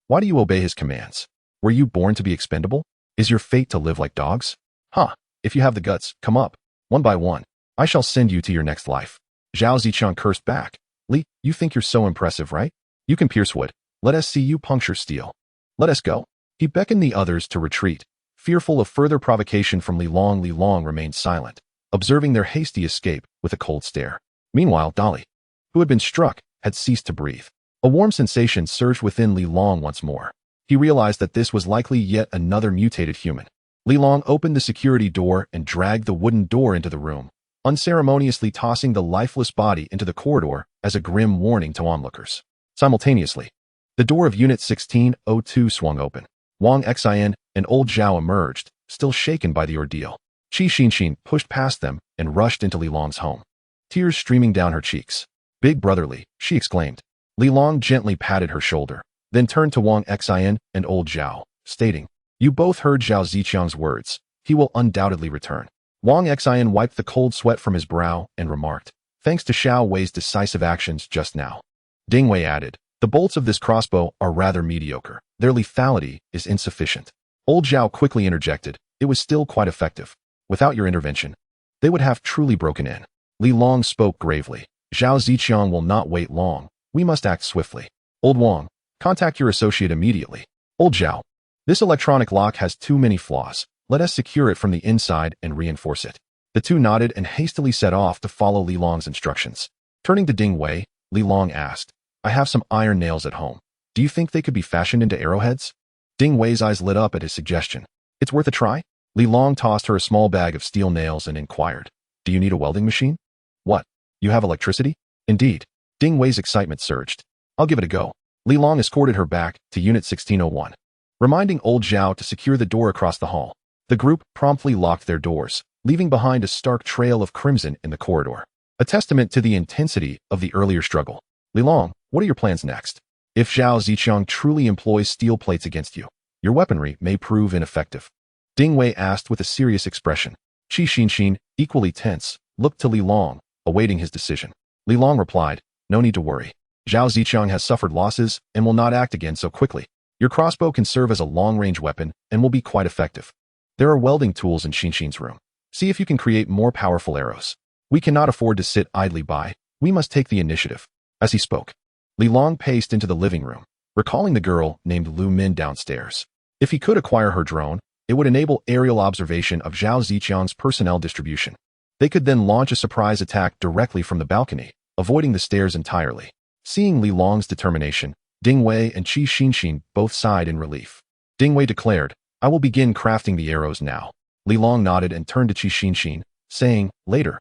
Why do you obey his commands? Were you born to be expendable? Is your fate to live like dogs? Huh, if you have the guts, come up. One by one, I shall send you to your next life." Zhao Ziqiang cursed back. "Li, you think you're so impressive, right? You can pierce wood. Let us see you puncture steel. Let us go." He beckoned the others to retreat. Fearful of further provocation from Li Long remained silent, observing their hasty escape with a cold stare. Meanwhile, Dolly, who had been struck, had ceased to breathe. A warm sensation surged within Li Long once more. He realized that this was likely yet another mutated human. Li Long opened the security door and dragged the wooden door into the room, unceremoniously tossing the lifeless body into the corridor as a grim warning to onlookers. Simultaneously, the door of Unit 1602 swung open. Wang Xian and old Zhao emerged, still shaken by the ordeal. Qi Xinshin pushed past them and rushed into Li Long's home, tears streaming down her cheeks. "Big brotherly," she exclaimed. Li Long gently patted her shoulder, then turned to Wang Xian and old Zhao, stating, "You both heard Zhao Ziqiang's words. He will undoubtedly return." Wang Xian wiped the cold sweat from his brow and remarked, "Thanks to Xiao Wei's decisive actions just now." Ding Wei added, "The bolts of this crossbow are rather mediocre. Their lethality is insufficient." Old Zhao quickly interjected, "It was still quite effective. Without your intervention, they would have truly broken in." Li Long spoke gravely. "Zhao Ziqiang will not wait long. We must act swiftly. Old Wang, contact your associate immediately." "Old Zhao, this electronic lock has too many flaws. Let us secure it from the inside and reinforce it." The two nodded and hastily set off to follow Li Long's instructions. Turning to Ding Wei, Li Long asked, "I have some iron nails at home. Do you think they could be fashioned into arrowheads?" Ding Wei's eyes lit up at his suggestion. "It's worth a try." Li Long tossed her a small bag of steel nails and inquired, "Do you need a welding machine?" "What? You have electricity?" "Indeed. Ding Wei's excitement surged. I'll give it a go. Li Long escorted her back to Unit 1601, reminding old Zhao to secure the door across the hall. The group promptly locked their doors, leaving behind a stark trail of crimson in the corridor, a testament to the intensity of the earlier struggle. Li Long, what are your plans next? If Zhao Ziqiang truly employs steel plates against you, your weaponry may prove ineffective. Ding Wei asked with a serious expression. Qi Xinxin, equally tense, looked to Li Long, awaiting his decision. Li Long replied, no need to worry. Zhao Ziqiang has suffered losses and will not act again so quickly. Your crossbow can serve as a long-range weapon and will be quite effective. There are welding tools in Xinxin's room. See if you can create more powerful arrows. We cannot afford to sit idly by. We must take the initiative. As he spoke, Li Long paced into the living room, recalling the girl named Lu Min downstairs. If he could acquire her drone, it would enable aerial observation of Zhao Ziqiang's personnel distribution. They could then launch a surprise attack directly from the balcony, avoiding the stairs entirely. Seeing Li Long's determination, Ding Wei and Qi Xinxin both sighed in relief. Ding Wei declared, I will begin crafting the arrows now. Li Long nodded and turned to Qi Xinxin, saying, later,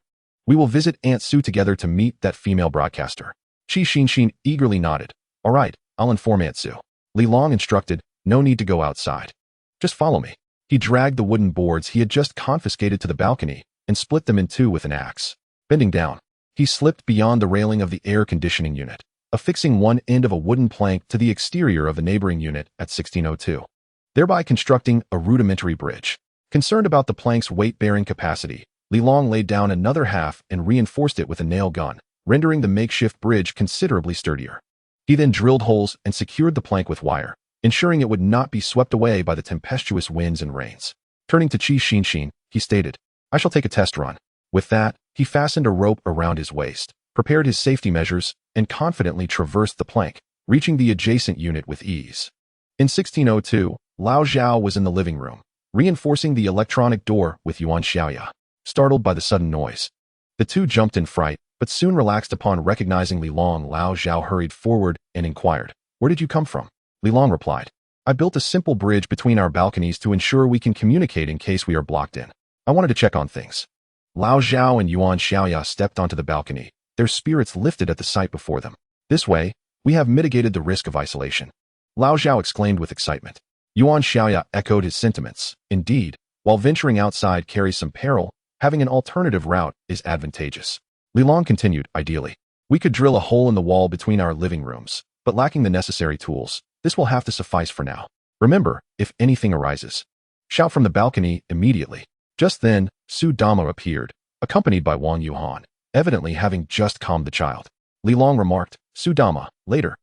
we will visit Aunt Su together to meet that female broadcaster. Qi Xinxin eagerly nodded. All right, I'll inform Aunt Su. Li Long instructed, no need to go outside. Just follow me. He dragged the wooden boards he had just confiscated to the balcony and split them in two with an axe. Bending down, he slipped beyond the railing of the air conditioning unit, affixing one end of a wooden plank to the exterior of the neighboring unit at 1602, thereby constructing a rudimentary bridge. Concerned about the plank's weight-bearing capacity, Li Long laid down another half and reinforced it with a nail gun, rendering the makeshift bridge considerably sturdier. He then drilled holes and secured the plank with wire, ensuring it would not be swept away by the tempestuous winds and rains. Turning to Qi Xinxin, he stated, I shall take a test run. With that, he fastened a rope around his waist, prepared his safety measures, and confidently traversed the plank, reaching the adjacent unit with ease. In 1602, Lao Zhao was in the living room, reinforcing the electronic door with Yuan Xiaoya. Startled by the sudden noise, the two jumped in fright, but soon relaxed upon recognizing Li Long. Lao Zhao hurried forward and inquired, where did you come from? Li Long replied, I built a simple bridge between our balconies to ensure we can communicate in case we are blocked in. I wanted to check on things. Lao Zhao and Yuan Xiaoya stepped onto the balcony, their spirits lifted at the sight before them. This way, we have mitigated the risk of isolation. Lao Zhao exclaimed with excitement. Yuan Xiaoya echoed his sentiments. Indeed, while venturing outside carries some peril, having an alternative route is advantageous. Li Long continued, ideally, we could drill a hole in the wall between our living rooms, but lacking the necessary tools, this will have to suffice for now. Remember, if anything arises, shout from the balcony immediately. Just then, Su Dama appeared, accompanied by Wang Yuhan, evidently having just calmed the child. Li Long remarked, Su Dama, later.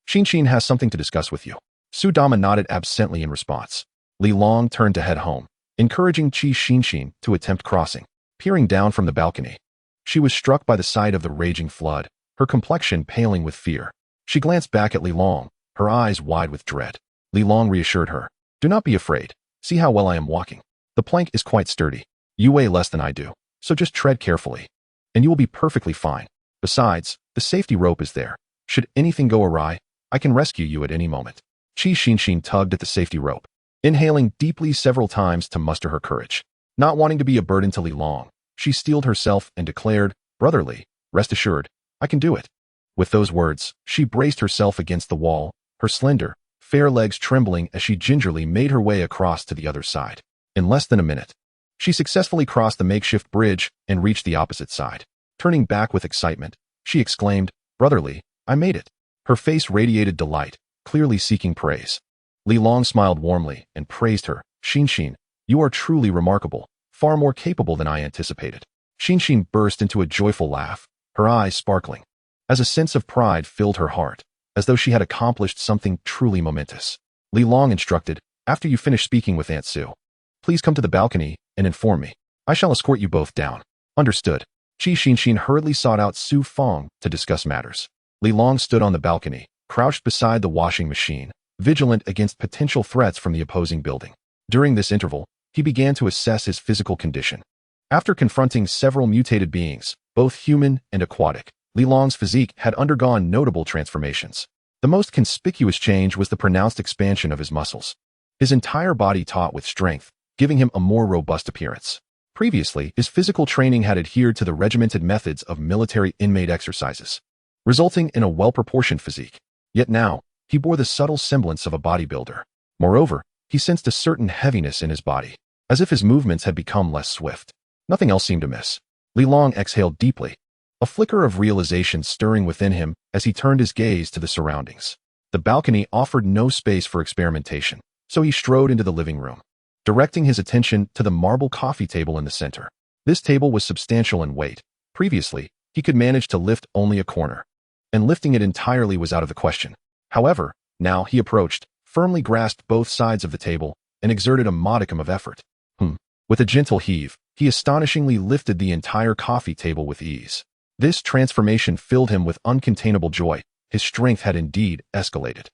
Xinxin has something to discuss with you. Su Dama nodded absently in response. Li Long turned to head home, encouraging Qi Xinxin to attempt crossing. Peering down from the balcony, she was struck by the sight of the raging flood, her complexion paling with fear. She glanced back at Li Long, her eyes wide with dread. Li Long reassured her, do not be afraid. See how well I am walking. The plank is quite sturdy. You weigh less than I do, so just tread carefully, and you will be perfectly fine. Besides, the safety rope is there. Should anything go awry, I can rescue you at any moment. Qi Xinxin tugged at the safety rope, inhaling deeply several times to muster her courage. Not wanting to be a burden to Li Long, she steeled herself and declared, brotherly, rest assured, I can do it. With those words, she braced herself against the wall, her slender, fair legs trembling as she gingerly made her way across to the other side. In less than a minute, she successfully crossed the makeshift bridge and reached the opposite side. Turning back with excitement, she exclaimed, brotherly, I made it. Her face radiated delight, clearly seeking praise. Li Long smiled warmly and praised her. Xinxin, you are truly remarkable, far more capable than I anticipated. Xinxin burst into a joyful laugh, her eyes sparkling, as a sense of pride filled her heart, as though she had accomplished something truly momentous. Li Long instructed, after you finish speaking with Aunt Su, please come to the balcony and inform me. I shall escort you both down. Understood. Qi Xinxin hurriedly sought out Su Fong to discuss matters. Li Long stood on the balcony, crouched beside the washing machine, vigilant against potential threats from the opposing building. During this interval, he began to assess his physical condition. After confronting several mutated beings, both human and aquatic, Li Long's physique had undergone notable transformations. The most conspicuous change was the pronounced expansion of his muscles. His entire body taut with strength, giving him a more robust appearance. Previously, his physical training had adhered to the regimented methods of military inmate exercises, resulting in a well-proportioned physique. Yet now, he bore the subtle semblance of a bodybuilder. Moreover, he sensed a certain heaviness in his body, as if his movements had become less swift. Nothing else seemed amiss. Li Long exhaled deeply, a flicker of realization stirring within him as he turned his gaze to the surroundings. The balcony offered no space for experimentation, so he strode into the living room, directing his attention to the marble coffee table in the center. This table was substantial in weight. Previously, he could manage to lift only a corner, and lifting it entirely was out of the question. However, now he approached, firmly grasped both sides of the table, and exerted a modicum of effort. With a gentle heave, he astonishingly lifted the entire coffee table with ease. This transformation filled him with uncontainable joy. His strength had indeed escalated.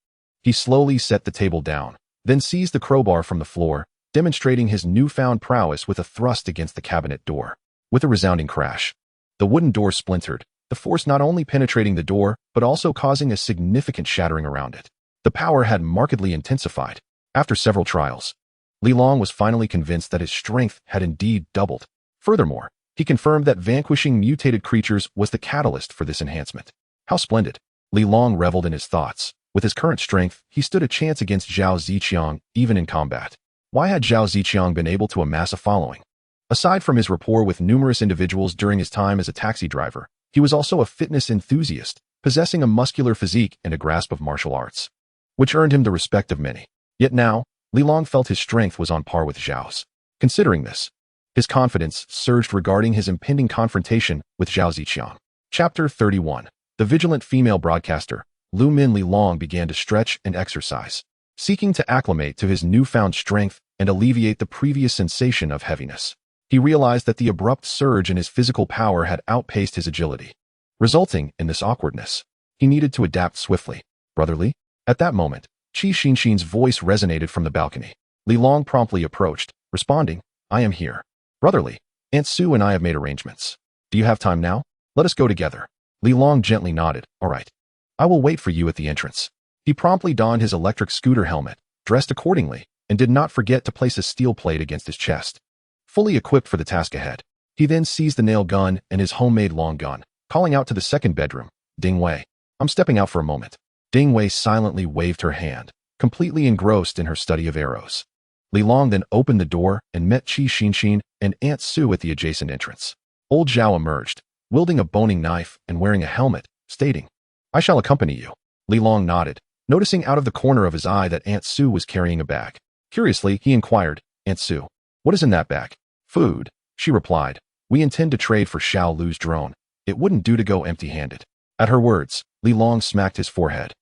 He slowly set the table down, then seized the crowbar from the floor, demonstrating his newfound prowess with a thrust against the cabinet door. With a resounding crash, the wooden door splintered, the force not only penetrating the door, but also causing a significant shattering around it. The power had markedly intensified. After several trials, Li Long was finally convinced that his strength had indeed doubled. Furthermore, he confirmed that vanquishing mutated creatures was the catalyst for this enhancement. How splendid! Li Long reveled in his thoughts. With his current strength, he stood a chance against Zhao Ziqiang, even in combat. Why had Zhao Ziqiang been able to amass a following? Aside from his rapport with numerous individuals during his time as a taxi driver, he was also a fitness enthusiast, possessing a muscular physique and a grasp of martial arts, which earned him the respect of many. Yet now, Li Long felt his strength was on par with Zhao's. Considering this, his confidence surged regarding his impending confrontation with Zhao Ziqiang. Chapter 31. The vigilant female broadcaster, Lu Min. Li Long began to stretch and exercise, seeking to acclimate to his newfound strength and alleviate the previous sensation of heaviness. He realized that the abrupt surge in his physical power had outpaced his agility, resulting in this awkwardness. He needed to adapt swiftly. Brotherly? At that moment, Qi Xinxin's voice resonated from the balcony. Li Long promptly approached, responding, I am here. Brotherly, Aunt Su and I have made arrangements. Do you have time now? Let us go together. Li Long gently nodded. All right. I will wait for you at the entrance. He promptly donned his electric scooter helmet, dressed accordingly, and did not forget to place a steel plate against his chest. Fully equipped for the task ahead, he then seized the nail gun and his homemade long gun, calling out to the second bedroom, Ding Wei. I'm stepping out for a moment. Ding Wei silently waved her hand, completely engrossed in her study of arrows. Li Long then opened the door and met Qi Xinxin and Aunt Su at the adjacent entrance. Old Zhao emerged, wielding a boning knife and wearing a helmet, stating, I shall accompany you. Li Long nodded, noticing out of the corner of his eye that Aunt Su was carrying a bag. Curiously, he inquired, Aunt Su, what is in that bag? Food, she replied. We intend to trade for Xiao Lu's drone. It wouldn't do to go empty-handed. At her words, Li Long smacked his forehead.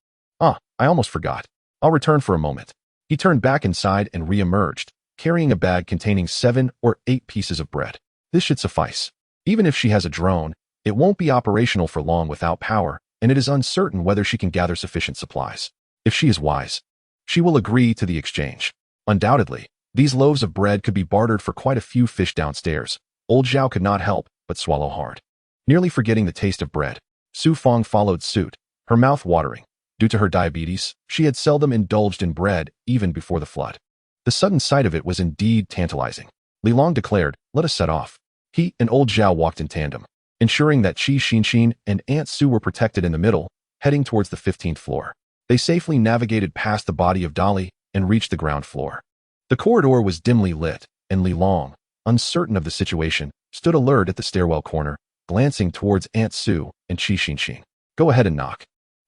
I almost forgot. I'll return for a moment. He turned back inside and re-emerged, carrying a bag containing 7 or 8 pieces of bread. This should suffice. Even if she has a drone, it won't be operational for long without power, and it is uncertain whether she can gather sufficient supplies. If she is wise, she will agree to the exchange. Undoubtedly, these loaves of bread could be bartered for quite a few fish downstairs. Old Zhao could not help but swallow hard. Nearly forgetting the taste of bread, Su Fong followed suit, her mouth watering. Due to her diabetes, she had seldom indulged in bread even before the flood. The sudden sight of it was indeed tantalizing. Li Long declared, let us set off. He and Old Zhao walked in tandem, ensuring that Qi Xinxin and Aunt Su were protected in the middle, heading towards the 15th floor. They safely navigated past the body of Dali and reached the ground floor. The corridor was dimly lit, and Li Long, uncertain of the situation, stood alert at the stairwell corner, glancing towards Aunt Su and Qi Xinxin. Go ahead and knock.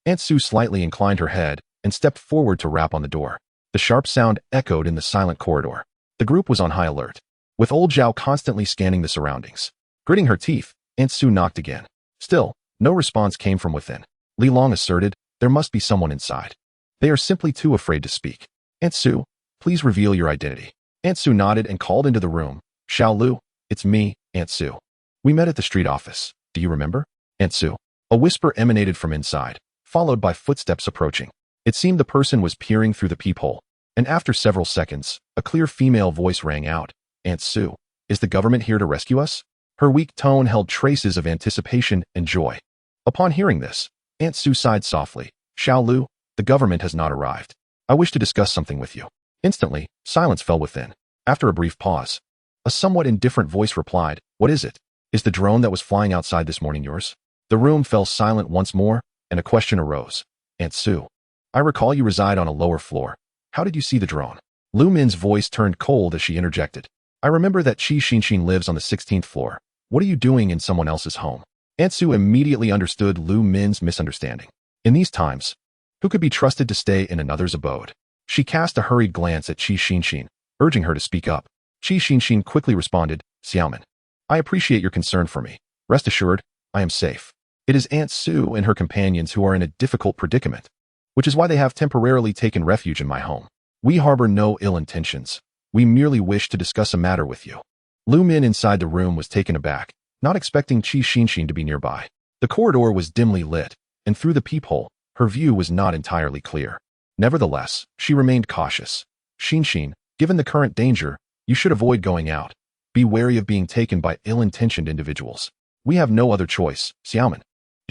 Aunt Su slightly inclined her head and stepped forward to rap on the door. The sharp sound echoed in the silent corridor. The group was on high alert, with Old Zhao constantly scanning the surroundings. Gritting her teeth, Aunt Su knocked again. Still, no response came from within. Li Long asserted, there must be someone inside. They are simply too afraid to speak. Aunt Su, please reveal your identity. Aunt Su nodded and called into the room. Xiao Lu, it's me, Aunt Su. We met at the street office. Do you remember? Aunt Su. A whisper emanated from inside, followed by footsteps approaching. It seemed the person was peering through the peephole, and after several seconds, a clear female voice rang out. Aunt Su, is the government here to rescue us? Her weak tone held traces of anticipation and joy. Upon hearing this, Aunt Su sighed softly. Xiao Lu, the government has not arrived. I wish to discuss something with you. Instantly, silence fell within. After a brief pause, a somewhat indifferent voice replied, what is it? Is the drone that was flying outside this morning yours? The room fell silent once more, and a question arose. Aunt Sue, I recall you reside on a lower floor. How did you see the drone? Lu Min's voice turned cold as she interjected. I remember that Qi Xinshin lives on the 16th floor. What are you doing in someone else's home? Aunt Sue immediately understood Lu Min's misunderstanding. In these times, who could be trusted to stay in another's abode? She cast a hurried glance at Qi Xinshin, urging her to speak up. Qi Xinshin quickly responded, Xiaomin, I appreciate your concern for me. Rest assured, I am safe. It is Aunt Sue and her companions who are in a difficult predicament, which is why they have temporarily taken refuge in my home. We harbor no ill intentions. We merely wish to discuss a matter with you. Lu Min inside the room was taken aback, not expecting Qi Xinshin to be nearby. The corridor was dimly lit, and through the peephole, her view was not entirely clear. Nevertheless, she remained cautious. Xinshin, given the current danger, you should avoid going out. Be wary of being taken by ill-intentioned individuals. We have no other choice, Xiaomin.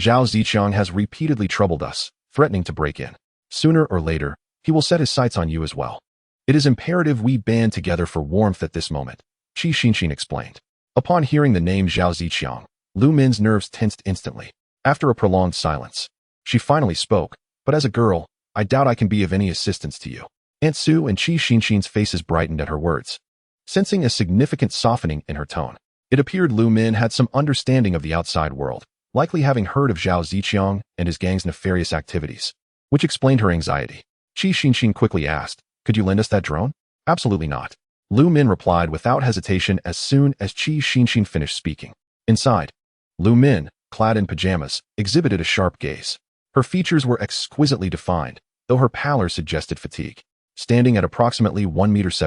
Zhao Ziqiang has repeatedly troubled us, threatening to break in. Sooner or later, he will set his sights on you as well. It is imperative we band together for warmth at this moment, Qi Xinshin explained. Upon hearing the name Zhao Ziqiang, Lu Min's nerves tensed instantly. After a prolonged silence, she finally spoke, but as a girl, I doubt I can be of any assistance to you. Aunt Sue and Qi Xinshin's faces brightened at her words, sensing a significant softening in her tone. It appeared Lu Min had some understanding of the outside world, likely having heard of Zhao Ziqiang and his gang's nefarious activities, which explained her anxiety. Qi Xinshin quickly asked, could you lend us that drone? Absolutely not. Lu Min replied without hesitation as soon as Qi Xinshin finished speaking. Inside, Lu Min, clad in pajamas, exhibited a sharp gaze. Her features were exquisitely defined, though her pallor suggested fatigue. Standing at approximately 1.70 meters,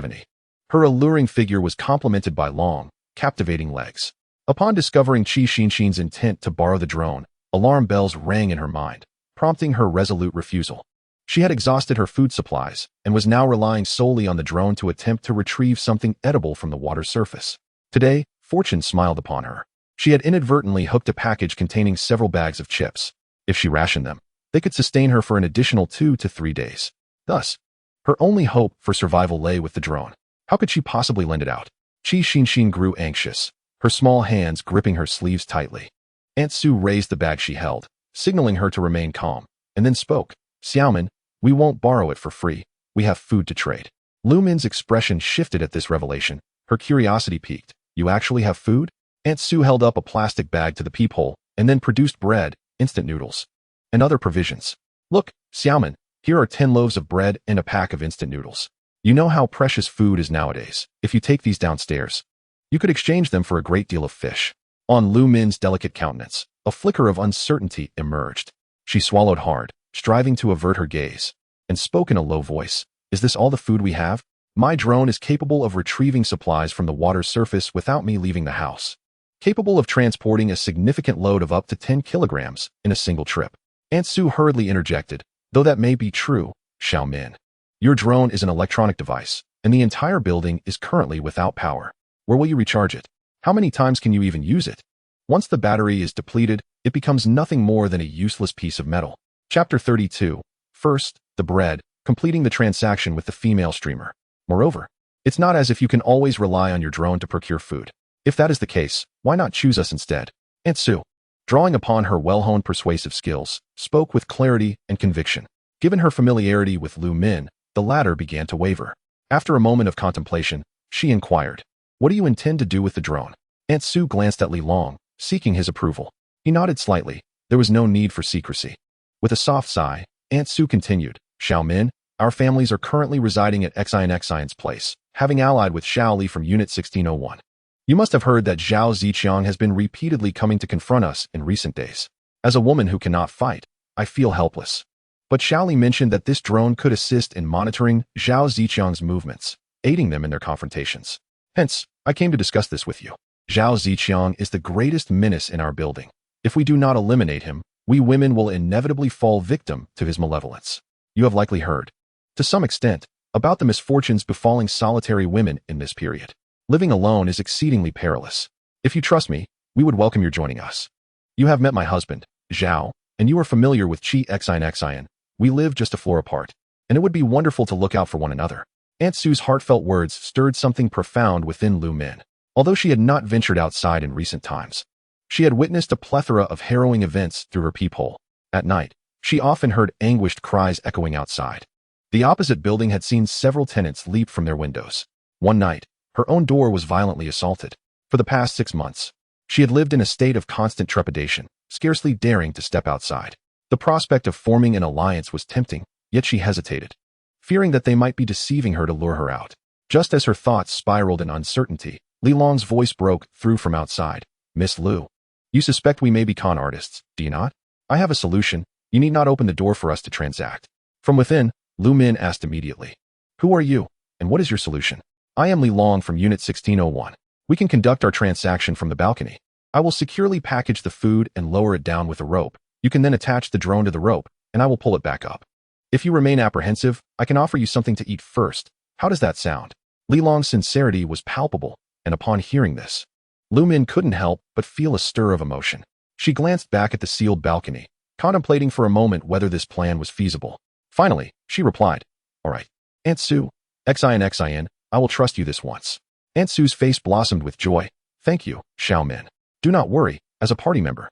her alluring figure was complemented by long, captivating legs. Upon discovering Qi Xinshin's intent to borrow the drone, alarm bells rang in her mind, prompting her resolute refusal. She had exhausted her food supplies and was now relying solely on the drone to attempt to retrieve something edible from the water's surface. Today, fortune smiled upon her. She had inadvertently hooked a package containing several bags of chips. If she rationed them, they could sustain her for an additional 2 to 3 days. Thus, her only hope for survival lay with the drone. How could she possibly lend it out? Qi Xinshin grew anxious, her small hands gripping her sleeves tightly. Aunt Sue raised the bag she held, signaling her to remain calm, and then spoke. Xiaomin, we won't borrow it for free. We have food to trade. Lu Min's expression shifted at this revelation. Her curiosity piqued. You actually have food? Aunt Sue held up a plastic bag to the peephole and then produced bread, instant noodles, and other provisions. Look, Xiaomin, here are 10 loaves of bread and a pack of instant noodles. You know how precious food is nowadays. If you take these downstairs, you could exchange them for a great deal of fish. On Lu Min's delicate countenance, a flicker of uncertainty emerged. She swallowed hard, striving to avert her gaze, and spoke in a low voice. Is this all the food we have? My drone is capable of retrieving supplies from the water's surface without me leaving the house, capable of transporting a significant load of up to 10 kilograms in a single trip. Aunt Sue hurriedly interjected, though that may be true, Xiaomin. Your drone is an electronic device, and the entire building is currently without power. Where will you recharge it? How many times can you even use it? Once the battery is depleted, it becomes nothing more than a useless piece of metal. Chapter 32. First, the bread, completing the transaction with the female streamer. Moreover, it's not as if you can always rely on your drone to procure food. If that is the case, why not choose us instead? Aunt Sue, drawing upon her well-honed persuasive skills, spoke with clarity and conviction. Given her familiarity with Lu Min, the latter began to waver. After a moment of contemplation, she inquired, what do you intend to do with the drone? Aunt Sue glanced at Li Long, seeking his approval. He nodded slightly. There was no need for secrecy. With a soft sigh, Aunt Sue continued, Xiaomin, our families are currently residing at Xion's place, having allied with Xiao Li from Unit 1601. You must have heard that Zhao Ziqiang has been repeatedly coming to confront us in recent days. As a woman who cannot fight, I feel helpless. But Xiao Li mentioned that this drone could assist in monitoring Zhao Ziqiang's movements, aiding them in their confrontations. Hence, I came to discuss this with you. Zhao Ziqiang is the greatest menace in our building. If we do not eliminate him, we women will inevitably fall victim to his malevolence. You have likely heard, to some extent, about the misfortunes befalling solitary women in this period. Living alone is exceedingly perilous. If you trust me, we would welcome your joining us. You have met my husband, Zhao, and you are familiar with Qi Xion. We live just a floor apart, and it would be wonderful to look out for one another. Aunt Sue's heartfelt words stirred something profound within Lu Min. Although she had not ventured outside in recent times, she had witnessed a plethora of harrowing events through her peephole. At night, She often heard anguished cries echoing outside. The opposite building had seen several tenants leap from their windows. One night, her own door was violently assaulted. For the past 6 months, she had lived in a state of constant trepidation, scarcely daring to step outside. The prospect of forming an alliance was tempting, yet she hesitated, fearing that they might be deceiving her to lure her out. Just as her thoughts spiraled in uncertainty, Li Long's voice broke through from outside. "Miss Lu, you suspect we may be con artists, do you not? I have a solution. You need not open the door for us to transact." From within, Lu Min asked immediately, "Who are you, and what is your solution?" "I am Li Long from Unit 1601. We can conduct our transaction from the balcony. I will securely package the food and lower it down with a rope. You can then attach the drone to the rope, and I will pull it back up. If you remain apprehensive, I can offer you something to eat first. How does that sound?" Li Long's sincerity was palpable, and upon hearing this, Lu Min couldn't help but feel a stir of emotion. She glanced back at the sealed balcony, contemplating for a moment whether this plan was feasible. Finally, she replied, "All right, Aunt Sue, Xin, I will trust you this once." Aunt Sue's face blossomed with joy. "Thank you, Xiao Min. Do not worry, as a party member,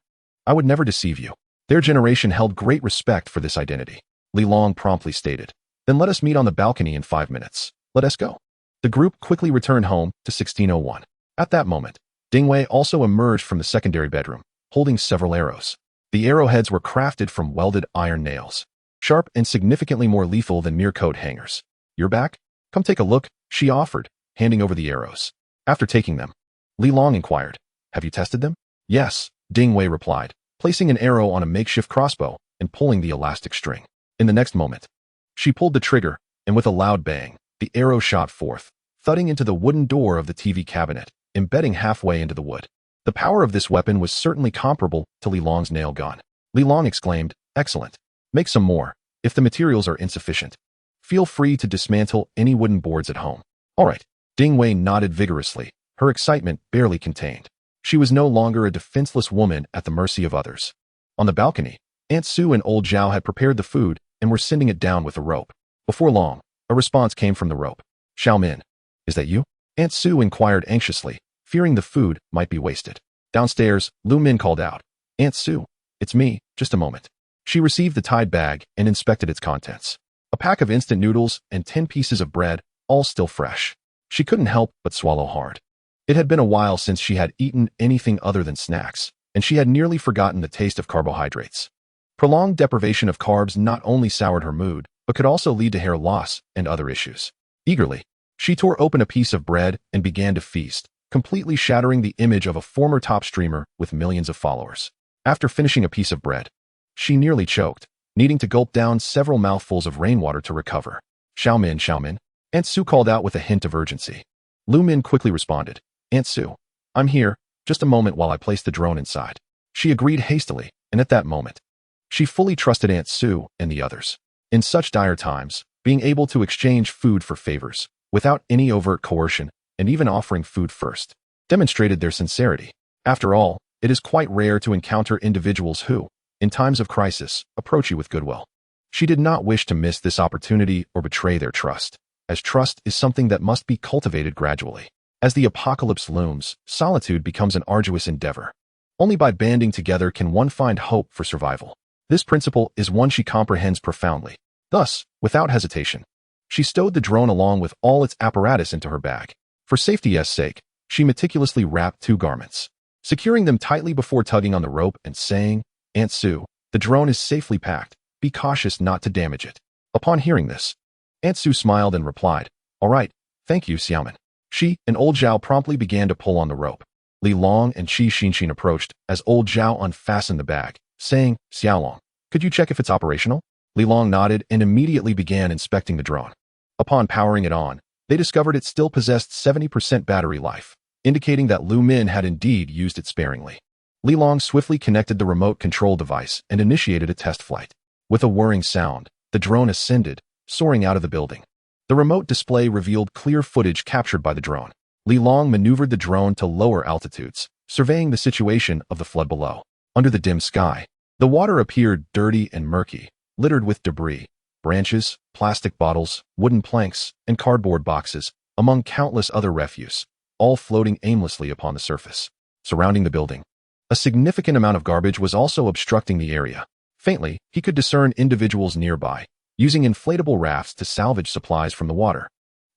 I would never deceive you." Their generation held great respect for this identity. Li Long promptly stated, "Then let us meet on the balcony in 5 minutes. Let us go." The group quickly returned home to 1601. At that moment, Ding Wei also emerged from the secondary bedroom, holding several arrows. The arrowheads were crafted from welded iron nails, sharp and significantly more lethal than mere coat hangers. "You're back? Come take a look," she offered, handing over the arrows. After taking them, Li Long inquired, "Have you tested them?" "Yes," Ding Wei replied, placing an arrow on a makeshift crossbow and pulling the elastic string. In the next moment, she pulled the trigger, and with a loud bang, the arrow shot forth, thudding into the wooden door of the TV cabinet, embedding halfway into the wood. The power of this weapon was certainly comparable to Li Long's nail gun. Li Long exclaimed, "Excellent. Make some more. If the materials are insufficient, feel free to dismantle any wooden boards at home." "All right." Ding Wei nodded vigorously, her excitement barely contained. She was no longer a defenseless woman at the mercy of others. On the balcony, Aunt Sue and old Zhao had prepared the food and were sending it down with a rope. Before long, a response came from the rope. "Xiao Min, is that you?" Aunt Sue inquired anxiously, fearing the food might be wasted. Downstairs, Lu Min called out, "Aunt Sue, it's me, just a moment." She received the tied bag and inspected its contents. A pack of instant noodles and 10 pieces of bread, all still fresh. She couldn't help but swallow hard. It had been a while since she had eaten anything other than snacks, and she had nearly forgotten the taste of carbohydrates. Prolonged deprivation of carbs not only soured her mood, but could also lead to hair loss and other issues. Eagerly, she tore open a piece of bread and began to feast, completely shattering the image of a former top streamer with millions of followers. After finishing a piece of bread, she nearly choked, needing to gulp down several mouthfuls of rainwater to recover. Xiao Min, Aunt Sue called out with a hint of urgency. Lu Min quickly responded, "Aunt Sue, I'm here, just a moment while I place the drone inside." She agreed hastily, and at that moment, she fully trusted Aunt Sue and the others. In such dire times, being able to exchange food for favors, without any overt coercion, and even offering food first, demonstrated their sincerity. After all, it is quite rare to encounter individuals who, in times of crisis, approach you with goodwill. She did not wish to miss this opportunity or betray their trust, as trust is something that must be cultivated gradually. As the apocalypse looms, solitude becomes an arduous endeavor. Only by banding together can one find hope for survival. This principle is one she comprehends profoundly. Thus, without hesitation, she stowed the drone along with all its apparatus into her bag. For safety's sake, she meticulously wrapped 2 garments, securing them tightly before tugging on the rope and saying, "Aunt Sue, the drone is safely packed. Be cautious not to damage it." Upon hearing this, Aunt Sue smiled and replied, "All right, thank you, Xiaomin." She and old Zhao promptly began to pull on the rope. Li Long and Qi Xinxin approached as old Zhao unfastened the bag, saying, "Xiaolong, could you check if it's operational?" Li Long nodded and immediately began inspecting the drone. Upon powering it on, they discovered it still possessed 70% battery life, indicating that Lu Min had indeed used it sparingly. Li Long swiftly connected the remote control device and initiated a test flight. With a whirring sound, the drone ascended, soaring out of the building. The remote display revealed clear footage captured by the drone. Li Long maneuvered the drone to lower altitudes, surveying the situation of the flood below. Under the dim sky, the water appeared dirty and murky, littered with debris, branches, plastic bottles, wooden planks, and cardboard boxes, among countless other refuse, all floating aimlessly upon the surface. Surrounding the building, a significant amount of garbage was also obstructing the area, Faintly, he could discern individuals nearby, using inflatable rafts to salvage supplies from the water.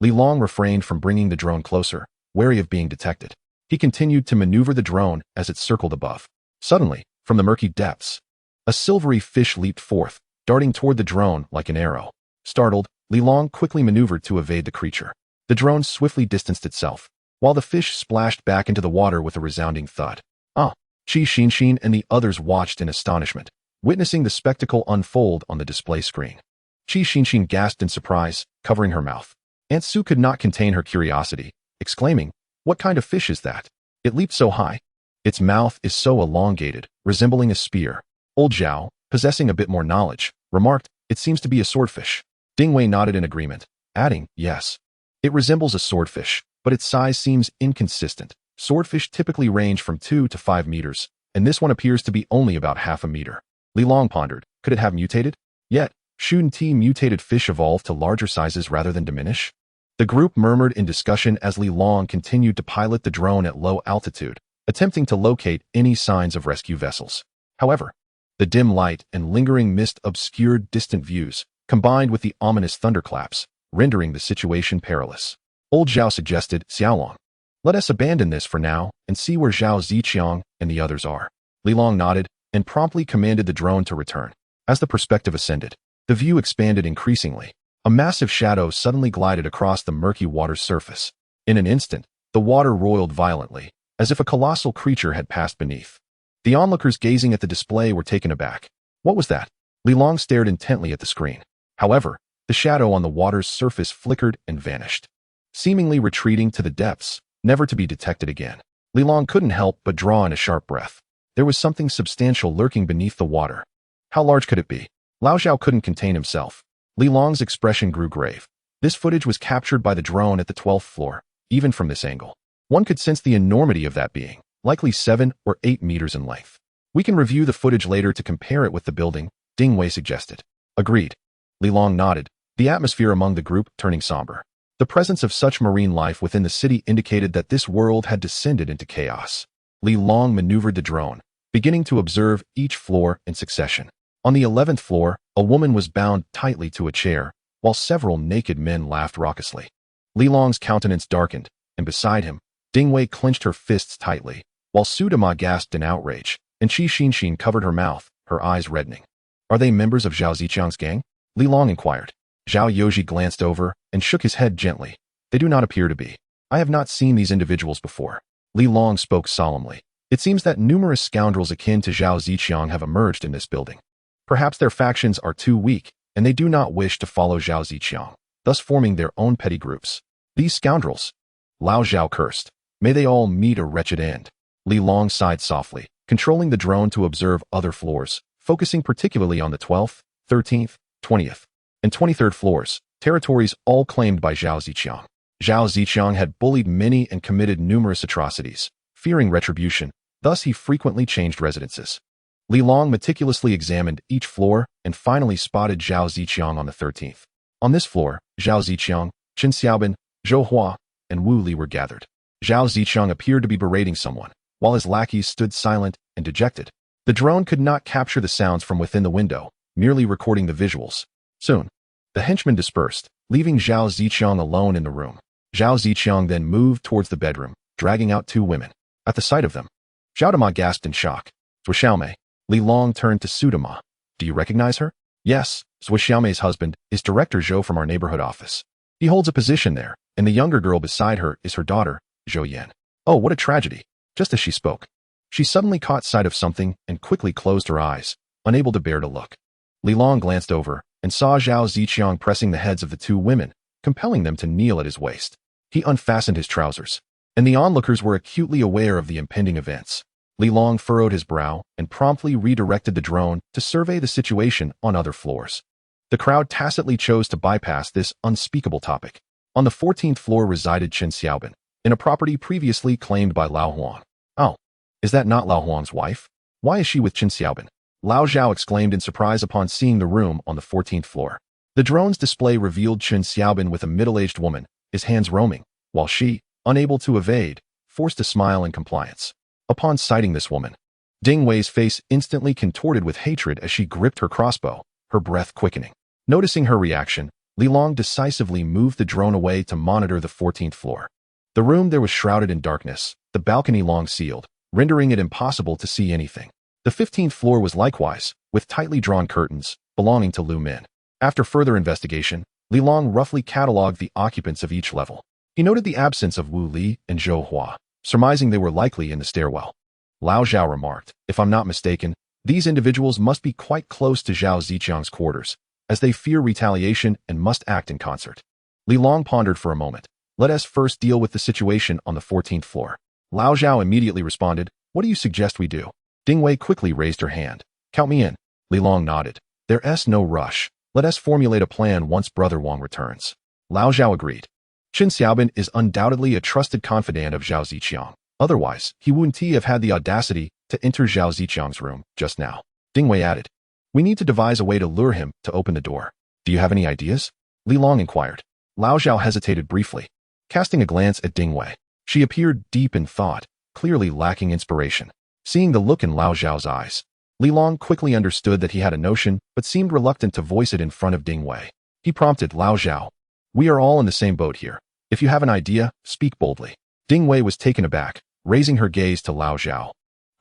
Li Long refrained from bringing the drone closer, wary of being detected. He continued to maneuver the drone as it circled above. Suddenly, from the murky depths, a silvery fish leaped forth, darting toward the drone like an arrow. Startled, Li Long quickly maneuvered to evade the creature. The drone swiftly distanced itself, while the fish splashed back into the water with a resounding thud. Ah! Qi Xinshin and the others watched in astonishment, witnessing the spectacle unfold on the display screen. Qi Xinshin gasped in surprise, covering her mouth. Aunt Su could not contain her curiosity, exclaiming, "What kind of fish is that? It leaped so high. Its mouth is so elongated, resembling a spear." Old Zhao, possessing a bit more knowledge, remarked, "It seems to be a swordfish." Ding Wei nodded in agreement, adding, "Yes. It resembles a swordfish, but its size seems inconsistent. Swordfish typically range from 2 to 5 meters, and this one appears to be only about half a meter." Li Long pondered, could it have mutated? Yet, shouldn't mutated fish evolve to larger sizes rather than diminish? The group murmured in discussion as Li Long continued to pilot the drone at low altitude, attempting to locate any signs of rescue vessels. However, the dim light and lingering mist obscured distant views, combined with the ominous thunderclaps, rendering the situation perilous. Old Zhao suggested, "Xiaolong, let us abandon this for now and see where Zhao Ziqiang and the others are." Li Long nodded and promptly commanded the drone to return. As the perspective ascended, the view expanded increasingly. A massive shadow suddenly glided across the murky water's surface. In an instant, the water roiled violently, as if a colossal creature had passed beneath. The onlookers gazing at the display were taken aback. What was that? Li Long stared intently at the screen. However, the shadow on the water's surface flickered and vanished, seemingly retreating to the depths, never to be detected again. Li Long couldn't help but draw in a sharp breath. There was something substantial lurking beneath the water. How large could it be? Lao Zhao couldn't contain himself. Li Long's expression grew grave. This footage was captured by the drone at the 12th floor. Even from this angle, one could sense the enormity of that being, likely 7 or 8 meters in length. "We can review the footage later to compare it with the building," Ding Wei suggested. Agreed. Li Long nodded, the atmosphere among the group turning somber. The presence of such marine life within the city indicated that this world had descended into chaos. Li Long maneuvered the drone, beginning to observe each floor in succession. On the 11th floor, a woman was bound tightly to a chair, while several naked men laughed raucously. Li Long's countenance darkened, and beside him, Ding Wei clenched her fists tightly, while Su Dema gasped in outrage, and Qi Xinshin covered her mouth, her eyes reddening. "Are they members of Zhao Ziqiang's gang?" Li Long inquired. Zhao Yoji glanced over and shook his head gently. "They do not appear to be. I have not seen these individuals before." Li Long spoke solemnly. "It seems that numerous scoundrels akin to Zhao Ziqiang have emerged in this building. Perhaps their factions are too weak, and they do not wish to follow Zhao Ziqiang, thus forming their own petty groups. These scoundrels," Lao Zhao cursed, "may they all meet a wretched end." Li Long sighed softly, controlling the drone to observe other floors, focusing particularly on the 12th, 13th, 20th, and 23rd floors, territories all claimed by Zhao Ziqiang. Zhao Ziqiang had bullied many and committed numerous atrocities. Fearing retribution, thus he frequently changed residences. Li Long meticulously examined each floor and finally spotted Zhao Ziqiang on the 13th. On this floor, Zhao Ziqiang, Chen Xiaobin, Zhou Hua, and Wu Li were gathered. Zhao Ziqiang appeared to be berating someone, while his lackeys stood silent and dejected. The drone could not capture the sounds from within the window, merely recording the visuals. Soon, the henchmen dispersed, leaving Zhao Ziqiang alone in the room. Zhao Ziqiang then moved towards the bedroom, dragging out 2 women. At the sight of them, Zhao Dema gasped in shock. "Zhou Xiaomei." Li Long turned to Su Dema. "Do you recognize her?" "Yes, Zhou Xiaomei's husband is Director Zhou from our neighborhood office. He holds a position there, and the younger girl beside her is her daughter, Zhou Yan." "Oh, what a tragedy." Just as she spoke, she suddenly caught sight of something and quickly closed her eyes, unable to bear to look. Li Long glanced over and saw Zhao Ziqiang pressing the heads of the 2 women, compelling them to kneel at his waist. He unfastened his trousers, and the onlookers were acutely aware of the impending events. Li Long furrowed his brow and promptly redirected the drone to survey the situation on other floors. The crowd tacitly chose to bypass this unspeakable topic. On the 14th floor resided Chen Xiaobin, in a property previously claimed by Lao Huang. "Oh, is that not Lao Huang's wife? Why is she with Chen Xiaobin?" Lao Zhao exclaimed in surprise upon seeing the room on the 14th floor. The drone's display revealed Chen Xiaobin with a middle-aged woman, his hands roaming, while she, unable to evade, forced a smile in compliance. Upon sighting this woman, Ding Wei's face instantly contorted with hatred as she gripped her crossbow, her breath quickening. Noticing her reaction, Li Long decisively moved the drone away to monitor the 14th floor. The room there was shrouded in darkness, the balcony long sealed, rendering it impossible to see anything. The 15th floor was likewise, with tightly drawn curtains, belonging to Lu Min. After further investigation, Li Long roughly catalogued the occupants of each level. He noted the absence of Wu Li and Zhou Hua, surmising they were likely in the stairwell. Lao Zhao remarked, "If I'm not mistaken, these individuals must be quite close to Zhao Ziqiang's quarters, as they fear retaliation and must act in concert." Li Long pondered for a moment. "Let us first deal with the situation on the 14th floor." Lao Zhao immediately responded, "What do you suggest we do?" Ding Wei quickly raised her hand. "Count me in." Li Long nodded. "There's no rush. Let us formulate a plan once Brother Wang returns." Lao Zhao agreed. Qin Xiaobin is undoubtedly a trusted confidant of Zhao Ziqiang. Otherwise, he wouldn't have had the audacity to enter Zhao Ziqiang's room just now. Ding Wei added, "We need to devise a way to lure him to open the door. Do you have any ideas?" Li Long inquired. Lao Zhao hesitated briefly, casting a glance at Ding Wei. She appeared deep in thought, clearly lacking inspiration. Seeing the look in Lao Zhao's eyes, Li Long quickly understood that he had a notion, but seemed reluctant to voice it in front of Ding Wei. He prompted Lao Zhao, "We are all in the same boat here. If you have an idea, speak boldly." Ding Wei was taken aback, raising her gaze to Lao Zhao.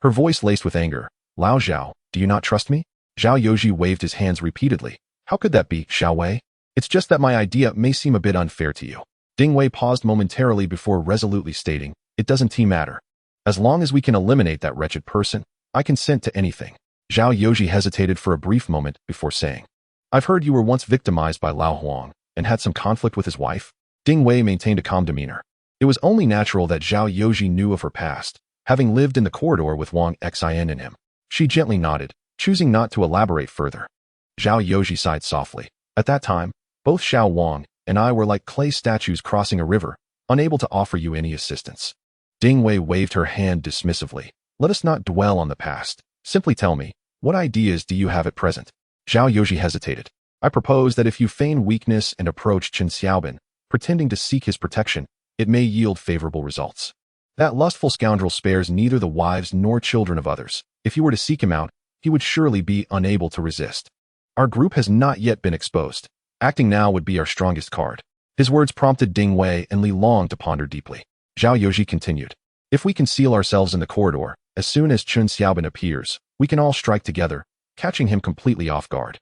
Her voice laced with anger. "Lao Zhao, do you not trust me?" Zhao Yoji waved his hands repeatedly. "How could that be, Xiao Wei? It's just that my idea may seem a bit unfair to you." Ding Wei paused momentarily before resolutely stating, "It doesn't matter. As long as we can eliminate that wretched person, I consent to anything." Zhao Yoji hesitated for a brief moment before saying, "I've heard you were once victimized by Lao Huang and had some conflict with his wife." Ding Wei maintained a calm demeanor. It was only natural that Zhao Yoji knew of her past, having lived in the corridor with Wang Xin and him. She gently nodded, choosing not to elaborate further. Zhao Yoji sighed softly. "At that time, both Xiao Wang and I were like clay statues crossing a river, unable to offer you any assistance." Ding Wei waved her hand dismissively. "Let us not dwell on the past. Simply tell me, what ideas do you have at present?" Zhao Yoji hesitated. "I propose that if you feign weakness and approach Qin Xiaobin, pretending to seek his protection, it may yield favorable results. That lustful scoundrel spares neither the wives nor children of others. If you were to seek him out, he would surely be unable to resist. Our group has not yet been exposed. Acting now would be our strongest card." His words prompted Ding Wei and Li Long to ponder deeply. Zhao Yoji continued, "If we conceal ourselves in the corridor, as soon as Qin Xiaobin appears, we can all strike together, catching him completely off guard.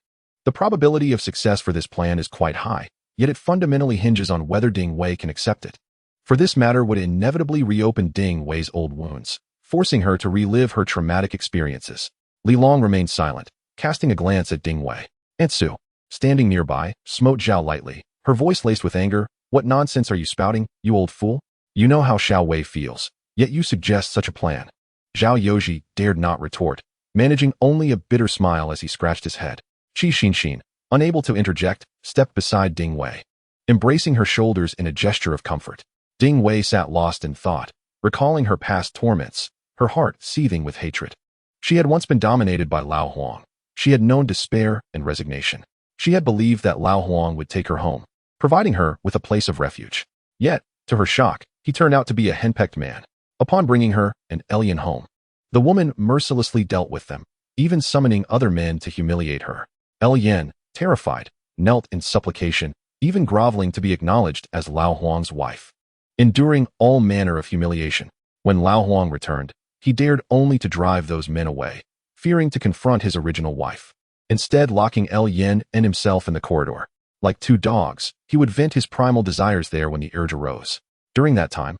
The probability of success for this plan is quite high, yet it fundamentally hinges on whether Ding Wei can accept it. For this matter would inevitably reopen Ding Wei's old wounds, forcing her to relive her traumatic experiences." Li Long remained silent, casting a glance at Ding Wei. Aunt Su, standing nearby, smote Zhao lightly, her voice laced with anger. "What nonsense are you spouting, you old fool? You know how Xiao Wei feels, yet you suggest such a plan." Zhao Yoji dared not retort, managing only a bitter smile as he scratched his head. Qi Xinxin, unable to interject, stepped beside Ding Wei, embracing her shoulders in a gesture of comfort. Ding Wei sat lost in thought, recalling her past torments, her heart seething with hatred. She had once been dominated by Lao Huang. She had known despair and resignation. She had believed that Lao Huang would take her home, providing her with a place of refuge. Yet, to her shock, he turned out to be a henpecked man. Upon bringing her and Elian home, the woman mercilessly dealt with them, even summoning other men to humiliate her. Elian, terrified, knelt in supplication, even groveling to be acknowledged as Lao Huang's wife. Enduring all manner of humiliation, when Lao Huang returned, he dared only to drive those men away, fearing to confront his original wife. Instead, locking Elian and himself in the corridor. Like two dogs, he would vent his primal desires there when the urge arose. During that time,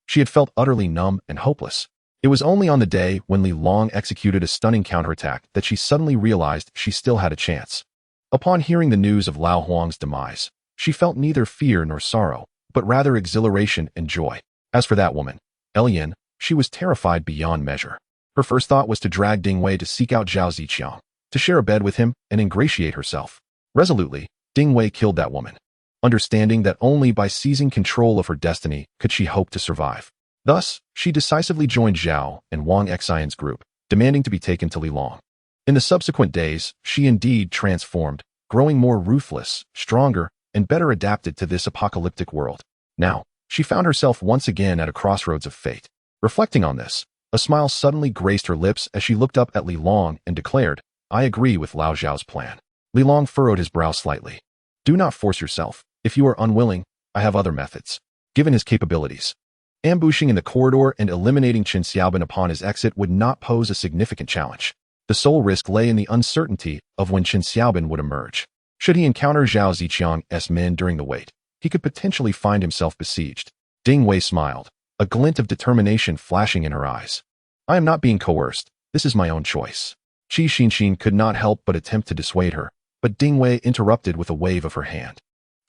she had felt utterly numb and hopeless. It was only on the day when Li Long executed a stunning counterattack that she suddenly realized she still had a chance. Upon hearing the news of Lao Huang's demise, she felt neither fear nor sorrow, but rather exhilaration and joy. As for that woman, Elian, she was terrified beyond measure. Her first thought was to drag Ding Wei to seek out Zhao Ziqiang, to share a bed with him and ingratiate herself. Resolutely, Ding Wei killed that woman, understanding that only by seizing control of her destiny could she hope to survive. Thus, she decisively joined Zhao and Wang Xian's group, demanding to be taken to Li Long. In the subsequent days, she indeed transformed, growing more ruthless, stronger, and better adapted to this apocalyptic world. Now, she found herself once again at a crossroads of fate. Reflecting on this, A smile suddenly graced her lips as she looked up at Li Long and declared, "I agree with Lao Zhao's plan." Li Long furrowed his brow slightly. "Do not force yourself. If you are unwilling, I have other methods." Given his capabilities, ambushing in the corridor and eliminating Qin Xiaobin upon his exit would not pose a significant challenge. The sole risk lay in the uncertainty of when Qin Xiaobin would emerge. Should he encounter Zhao Ziqiang's men during the wait, he could potentially find himself besieged. Ding Wei smiled, a glint of determination flashing in her eyes. "I am not being coerced. This is my own choice." Qi Xinxin could not help but attempt to dissuade her, but Ding Wei interrupted with a wave of her hand.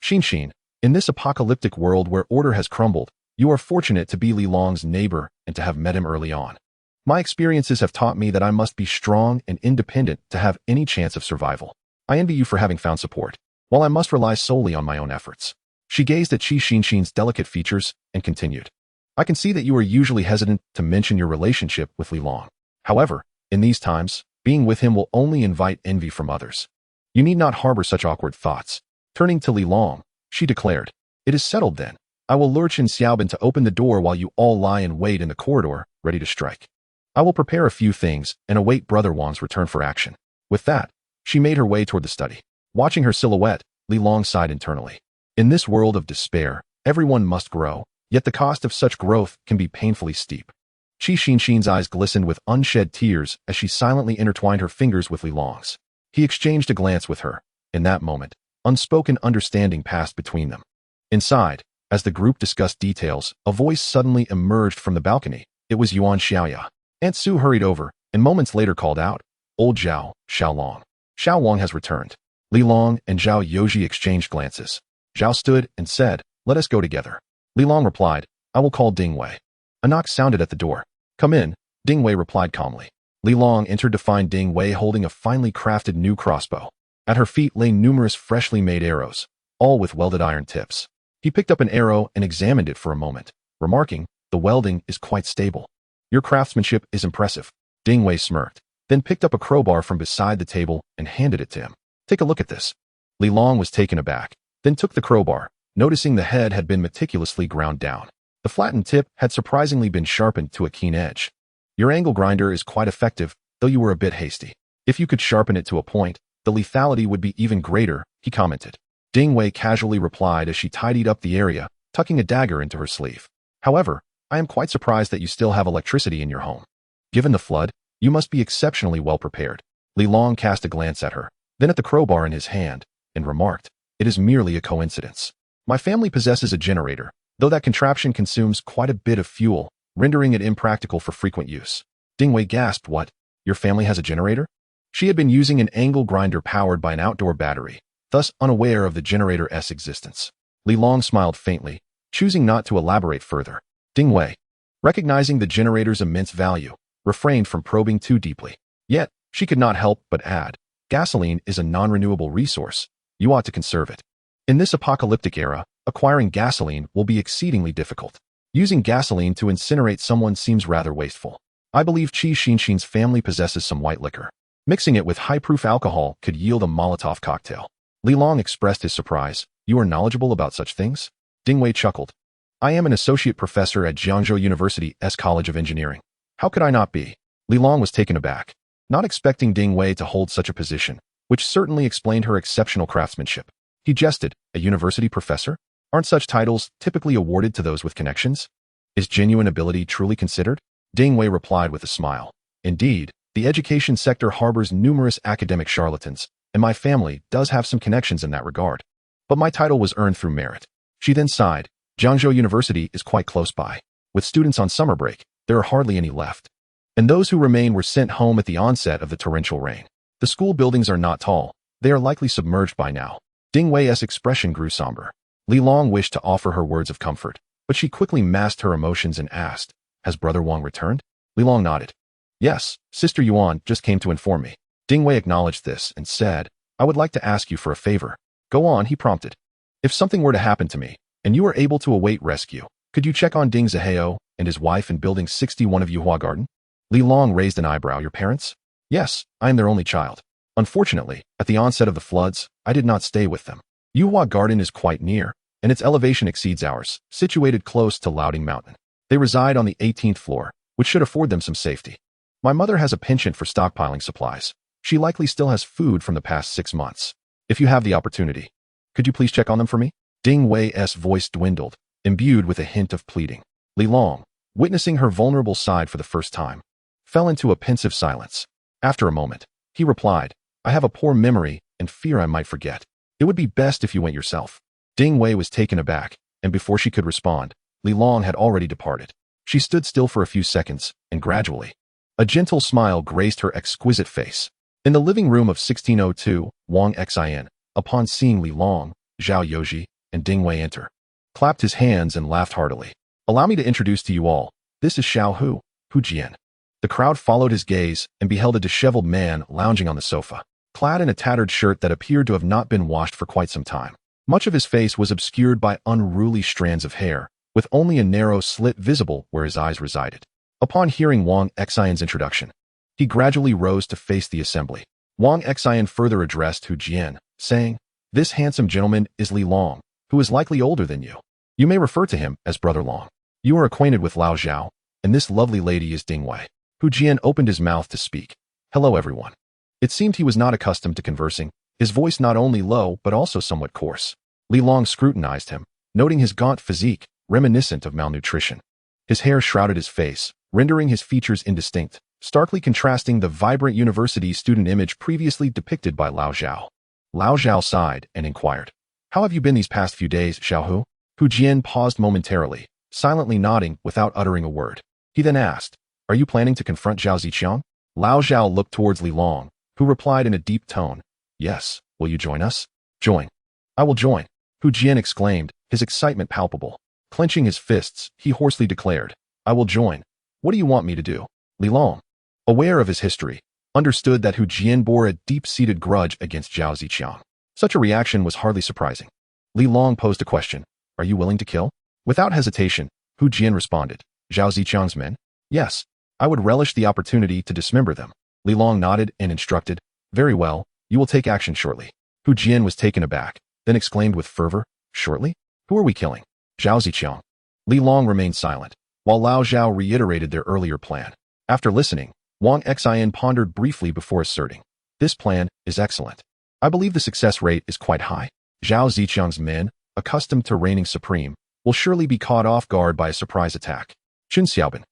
"Xinxin, in this apocalyptic world where order has crumbled, you are fortunate to be Li Long's neighbor and to have met him early on. My experiences have taught me that I must be strong and independent to have any chance of survival. I envy you for having found support, while I must rely solely on my own efforts." She gazed at Qi Xinxin's delicate features and continued, "I can see that you are usually hesitant to mention your relationship with Li Long. However, in these times, being with him will only invite envy from others. You need not harbor such awkward thoughts." Turning to Li Long, she declared, "It is settled then. I will lure Qin Xiaobin to open the door while you all lie in wait in the corridor, ready to strike. I will prepare a few things and await Brother Wang's return for action." With that, she made her way toward the study. Watching her silhouette, Li Long sighed internally. In this world of despair, everyone must grow, yet the cost of such growth can be painfully steep. Qi Xinxin's eyes glistened with unshed tears as she silently intertwined her fingers with Li Long's. He exchanged a glance with her. In that moment, unspoken understanding passed between them. Inside, as the group discussed details, a voice suddenly emerged from the balcony. It was Yuan Xiaoya. Aunt Su hurried over, and moments later called out, "Old Zhao, Xiaolong. Xiaolong has returned." Li Long and Zhao Yoji exchanged glances. Zhao stood and said, "Let us go together." Li Long replied, "I will call Ding Wei." A knock sounded at the door. "Come in," Ding Wei replied calmly. Li Long entered to find Ding Wei holding a finely crafted new crossbow. At her feet lay numerous freshly made arrows, all with welded iron tips. He picked up an arrow and examined it for a moment, remarking, "The welding is quite stable. Your craftsmanship is impressive." Ding Wei smirked, then picked up a crowbar from beside the table and handed it to him. "Take a look at this." Li Long was taken aback, then took the crowbar, noticing the head had been meticulously ground down. The flattened tip had surprisingly been sharpened to a keen edge. "Your angle grinder is quite effective, though you were a bit hasty. If you could sharpen it to a point, the lethality would be even greater," he commented. Ding Wei casually replied as she tidied up the area, tucking a dagger into her sleeve. "However, I am quite surprised that you still have electricity in your home. Given the flood, you must be exceptionally well prepared." Li Long cast a glance at her, then at the crowbar in his hand, and remarked, "It is merely a coincidence. My family possesses a generator, though that contraption consumes quite a bit of fuel, rendering it impractical for frequent use." Ding Wei gasped, "What? Your family has a generator?" She had been using an angle grinder powered by an outdoor battery, thus unaware of the generator's existence. Li Long smiled faintly, choosing not to elaborate further. Ding Wei, recognizing the generator's immense value, refrained from probing too deeply. Yet, she could not help but add, "Gasoline is a non-renewable resource. You ought to conserve it. In this apocalyptic era, acquiring gasoline will be exceedingly difficult. Using gasoline to incinerate someone seems rather wasteful. I believe Qi Xinxin's family possesses some white liquor. Mixing it with high-proof alcohol could yield a Molotov cocktail." Li Long expressed his surprise. "You are knowledgeable about such things?" Ding Wei chuckled. "I am an associate professor at Jiangzhou University's College of Engineering. How could I not be?" Li Long was taken aback, not expecting Ding Wei to hold such a position, which certainly explained her exceptional craftsmanship. He jested, "A university professor? Aren't such titles typically awarded to those with connections? Is genuine ability truly considered?" Ding Wei replied with a smile. "Indeed, the education sector harbors numerous academic charlatans, and my family does have some connections in that regard. But my title was earned through merit." She then sighed. "Jiangzhou University is quite close by. With students on summer break, there are hardly any left. And those who remain were sent home at the onset of the torrential rain. The school buildings are not tall. They are likely submerged by now." Ding Wei's expression grew somber. Li Long wished to offer her words of comfort, but she quickly masked her emotions and asked, "Has Brother Wang returned?" Li Long nodded. "Yes, Sister Yuan just came to inform me." Ding Wei acknowledged this and said, "I would like to ask you for a favor." "Go on," he prompted. "If something were to happen to me, and you are able to await rescue, could you check on Ding Zihao and his wife in Building 61 of Yuhua Garden?" Li Long raised an eyebrow. "Your parents?" "Yes, I am their only child. Unfortunately, at the onset of the floods, I did not stay with them. Yuhua Garden is quite near, and its elevation exceeds ours, situated close to Louding Mountain. They reside on the 18th floor, which should afford them some safety. My mother has a penchant for stockpiling supplies. She likely still has food from the past 6 months. If you have the opportunity, could you please check on them for me? Ding Wei's voice dwindled, imbued with a hint of pleading. Li Long, witnessing her vulnerable side for the first time, fell into a pensive silence. After a moment, he replied, I have a poor memory and fear I might forget. It would be best if you went yourself. Ding Wei was taken aback, and before she could respond, Li Long had already departed. She stood still for a few seconds, and gradually, a gentle smile graced her exquisite face. In the living room of 1602, Wang Xin, upon seeing Li Long, Zhao Yoji, and Ding Wei enter, clapped his hands and laughed heartily. Allow me to introduce to you all, this is Xiao Hu Jian. The crowd followed his gaze and beheld a disheveled man lounging on the sofa, clad in a tattered shirt that appeared to have not been washed for quite some time. Much of his face was obscured by unruly strands of hair, with only a narrow slit visible where his eyes resided. Upon hearing Wang Xin's introduction, he gradually rose to face the assembly. Wang Xin further addressed Hu Jian, saying, This handsome gentleman is Li Long, who is likely older than you. You may refer to him as Brother Long. You are acquainted with Lao Zhao, and this lovely lady is Ding Wei. Hu Jian opened his mouth to speak. Hello, everyone. It seemed he was not accustomed to conversing, his voice not only low but also somewhat coarse. Li Long scrutinized him, noting his gaunt physique, reminiscent of malnutrition. His hair shrouded his face, rendering his features indistinct, starkly contrasting the vibrant university student image previously depicted by Lao Zhao. Lao Zhao sighed and inquired, How have you been these past few days, Xiao Hu? Hu Jian paused momentarily, silently nodding without uttering a word. He then asked, Are you planning to confront Zhao Ziqiang? Lao Zhao looked towards Li Long, who replied in a deep tone, Yes, will you join us? Join. I will join. Hu Jian exclaimed, his excitement palpable. Clenching his fists, he hoarsely declared, I will join. What do you want me to do? Li Long, aware of his history, understood that Hu Jian bore a deep-seated grudge against Zhao Ziqiang. Such a reaction was hardly surprising. Li Long posed a question, Are you willing to kill? Without hesitation, Hu Jian responded, Zhao Ziqiang's men? Yes, I would relish the opportunity to dismember them. Li Long nodded and instructed, Very well, you will take action shortly. Hu Jian was taken aback, then exclaimed with fervor, Shortly? Who are we killing? Zhao Ziqiang. Li Long remained silent, while Lao Zhao reiterated their earlier plan. After listening, Wang Xin pondered briefly before asserting, This plan is excellent. I believe the success rate is quite high. Zhao Ziqiang's men, accustomed to reigning supreme, will surely be caught off guard by a surprise attack. Chun Xiaobin,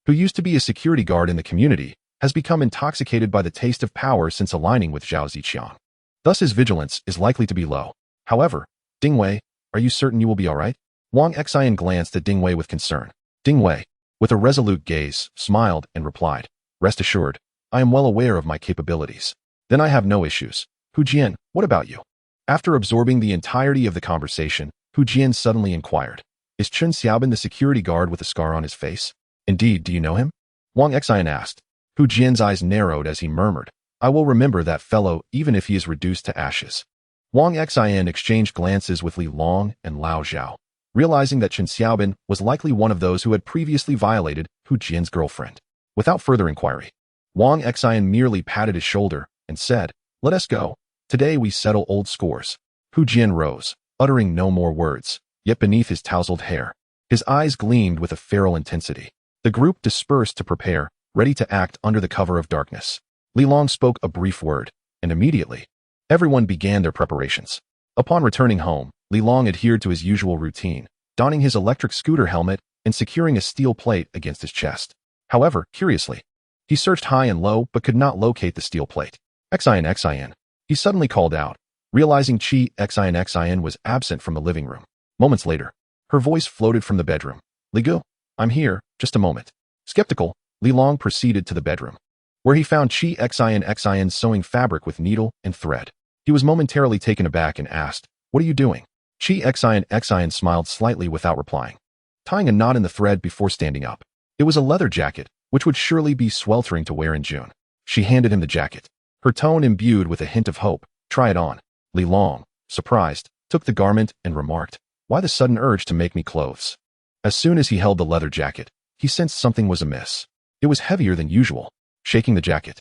who used to be a security guard in the community, has become intoxicated by the taste of power since aligning with Zhao Ziqiang. Thus his vigilance is likely to be low. However, Ding Wei, are you certain you will be all right? Wang Xin glanced at Ding Wei with concern. Ding Wei, with a resolute gaze, smiled and replied, Rest assured, I am well aware of my capabilities. Then I have no issues. Hu Jian, what about you? After absorbing the entirety of the conversation, Hu Jian suddenly inquired, Is Chun Xiaobin the security guard with a scar on his face? Indeed, do you know him? Wang Xin asked. Hu Jian's eyes narrowed as he murmured, I will remember that fellow even if he is reduced to ashes. Wang Xin exchanged glances with Li Long and Lao Zhao, realizing that Chun Xiaobin was likely one of those who had previously violated Hu Jian's girlfriend. Without further inquiry, Wang Xin merely patted his shoulder and said, Let us go. Today we settle old scores. Hu Jian rose, uttering no more words, yet beneath his tousled hair, his eyes gleamed with a feral intensity. The group dispersed to prepare, ready to act under the cover of darkness. Li Long spoke a brief word, and immediately, everyone began their preparations. Upon returning home, Li Long adhered to his usual routine, donning his electric scooter helmet and securing a steel plate against his chest. However, curiously, he searched high and low but could not locate the steel plate. Xin, he suddenly called out, realizing Xin was absent from the living room. Moments later, her voice floated from the bedroom. Li Gu, I'm here, just a moment. Skeptical, Li Long proceeded to the bedroom, where he found Xin sewing fabric with needle and thread. He was momentarily taken aback and asked, What are you doing? Xin smiled slightly without replying, tying a knot in the thread before standing up. It was a leather jacket, which would surely be sweltering to wear in June. She handed him the jacket, her tone imbued with a hint of hope. Try it on. Li Long, surprised, took the garment and remarked, Why the sudden urge to make me clothes? As soon as he held the leather jacket, he sensed something was amiss. It was heavier than usual. Shaking the jacket,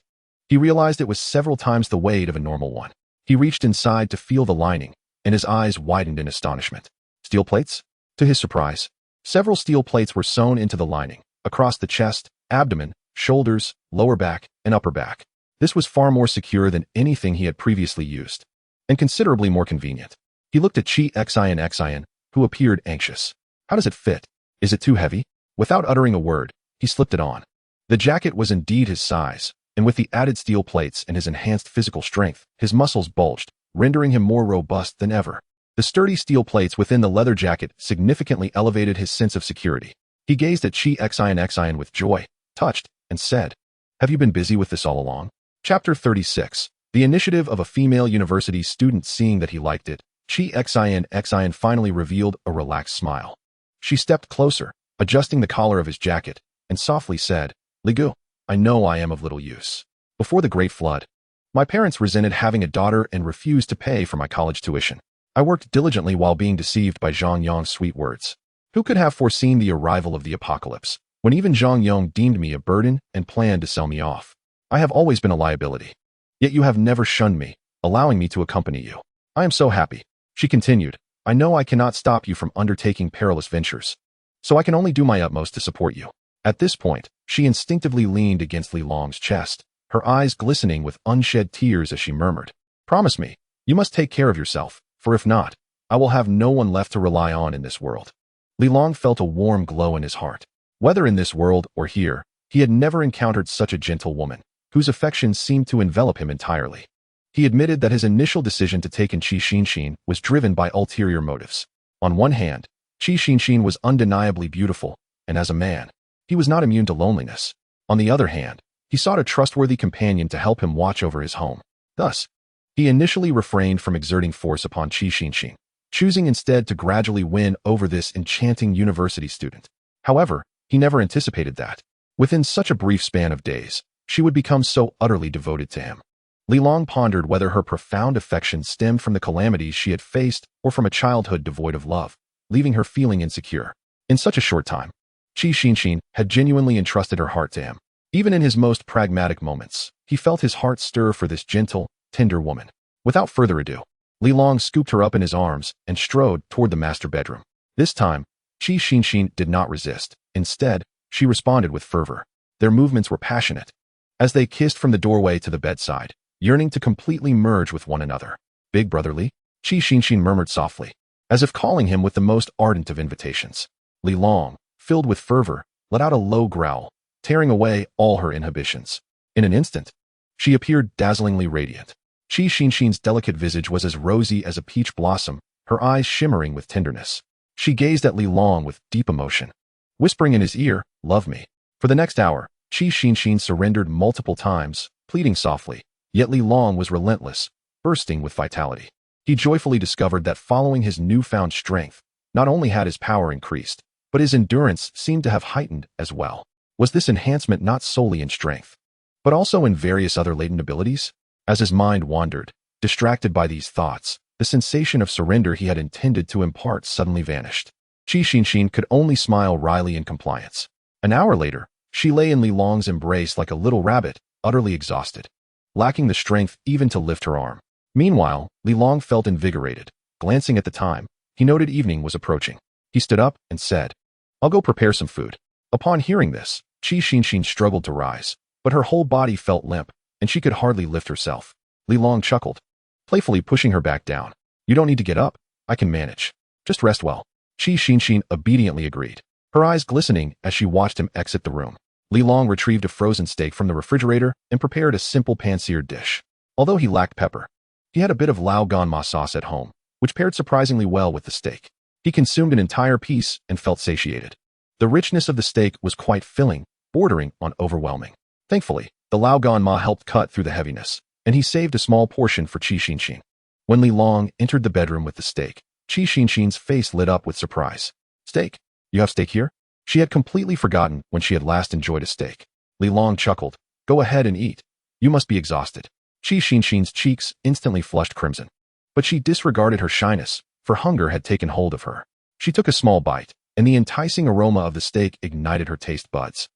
he realized it was several times the weight of a normal one. He reached inside to feel the lining, and his eyes widened in astonishment. Steel plates? To his surprise, several steel plates were sewn into the lining, across the chest, abdomen, shoulders, lower back, and upper back. This was far more secure than anything he had previously used, and considerably more convenient. He looked at Chi Xian, who appeared anxious. How does it fit? Is it too heavy? Without uttering a word, he slipped it on. The jacket was indeed his size, and with the added steel plates and his enhanced physical strength, his muscles bulged, rendering him more robust than ever. The sturdy steel plates within the leather jacket significantly elevated his sense of security. He gazed at Chi Xian with joy, touched, and said, "Have you been busy with this all along?" Chapter 36. The initiative of a female university student. Seeing that he liked it, Chi Xian finally revealed a relaxed smile. She stepped closer, adjusting the collar of his jacket, and softly said, "Li Gu, I know I am of little use. Before the Great Flood, my parents resented having a daughter and refused to pay for my college tuition. I worked diligently while being deceived by Zhang Yong's sweet words. Who could have foreseen the arrival of the apocalypse, when even Zhang Yong deemed me a burden and planned to sell me off? I have always been a liability. Yet you have never shunned me, allowing me to accompany you. I am so happy." She continued, "I know I cannot stop you from undertaking perilous ventures, so I can only do my utmost to support you." At this point, she instinctively leaned against Li Long's chest, her eyes glistening with unshed tears as she murmured, "Promise me, you must take care of yourself, for if not, I will have no one left to rely on in this world." Li Long felt a warm glow in his heart. Whether in this world or here, he had never encountered such a gentle woman, whose affection seemed to envelop him entirely. He admitted that his initial decision to take in Qi Xinxin was driven by ulterior motives. On one hand, Qi Xinxin was undeniably beautiful, and as a man, he was not immune to loneliness. On the other hand, he sought a trustworthy companion to help him watch over his home. Thus, he initially refrained from exerting force upon Qi Xinxin, choosing instead to gradually win over this enchanting university student. However, he never anticipated that, within such a brief span of days, she would become so utterly devoted to him. Li Long pondered whether her profound affection stemmed from the calamities she had faced or from a childhood devoid of love, leaving her feeling insecure. In such a short time, Qi Xinxin had genuinely entrusted her heart to him. Even in his most pragmatic moments, he felt his heart stir for this gentle, tender woman. Without further ado, Li Long scooped her up in his arms and strode toward the master bedroom. This time, Qi Xinxin did not resist. Instead, she responded with fervor. Their movements were passionate, as they kissed from the doorway to the bedside, yearning to completely merge with one another. "Big brother Li," Qi Xinxin murmured softly, as if calling him with the most ardent of invitations. Li Long, filled with fervor, let out a low growl, tearing away all her inhibitions. In an instant, she appeared dazzlingly radiant. Qi Xinxin's delicate visage was as rosy as a peach blossom, her eyes shimmering with tenderness. She gazed at Li Long with deep emotion, whispering in his ear, "Love me." For the next hour, Qi Xinxin surrendered multiple times, pleading softly, yet Li Long was relentless, bursting with vitality. He joyfully discovered that following his newfound strength, not only had his power increased, but his endurance seemed to have heightened as well. Was this enhancement not solely in strength, but also in various other latent abilities? As his mind wandered, distracted by these thoughts, the sensation of surrender he had intended to impart suddenly vanished. Qi Xinxin could only smile wryly in compliance. An hour later, she lay in Li Long's embrace like a little rabbit, utterly exhausted, lacking the strength even to lift her arm. Meanwhile, Li Long felt invigorated. Glancing at the time, he noted evening was approaching. He stood up and said, "I'll go prepare some food." Upon hearing this, Qi Xinxin struggled to rise, but her whole body felt limp, and she could hardly lift herself. Li Long chuckled, playfully pushing her back down. "You don't need to get up. I can manage. Just rest well." Qi Xinxin obediently agreed, her eyes glistening as she watched him exit the room. Li Long retrieved a frozen steak from the refrigerator and prepared a simple pan-seared dish. Although he lacked pepper, he had a bit of lao gan ma sauce at home, which paired surprisingly well with the steak. He consumed an entire piece and felt satiated. The richness of the steak was quite filling, bordering on overwhelming. Thankfully, the lao gan ma helped cut through the heaviness, and he saved a small portion for Qi Xinxin. When Li Long entered the bedroom with the steak, Qi Xinxin's face lit up with surprise. "Steak? You have steak here?" She had completely forgotten when she had last enjoyed a steak. Li Long chuckled, "Go ahead and eat. You must be exhausted." Qi Xinxin's cheeks instantly flushed crimson. But she disregarded her shyness, for hunger had taken hold of her. She took a small bite, and the enticing aroma of the steak ignited her taste buds.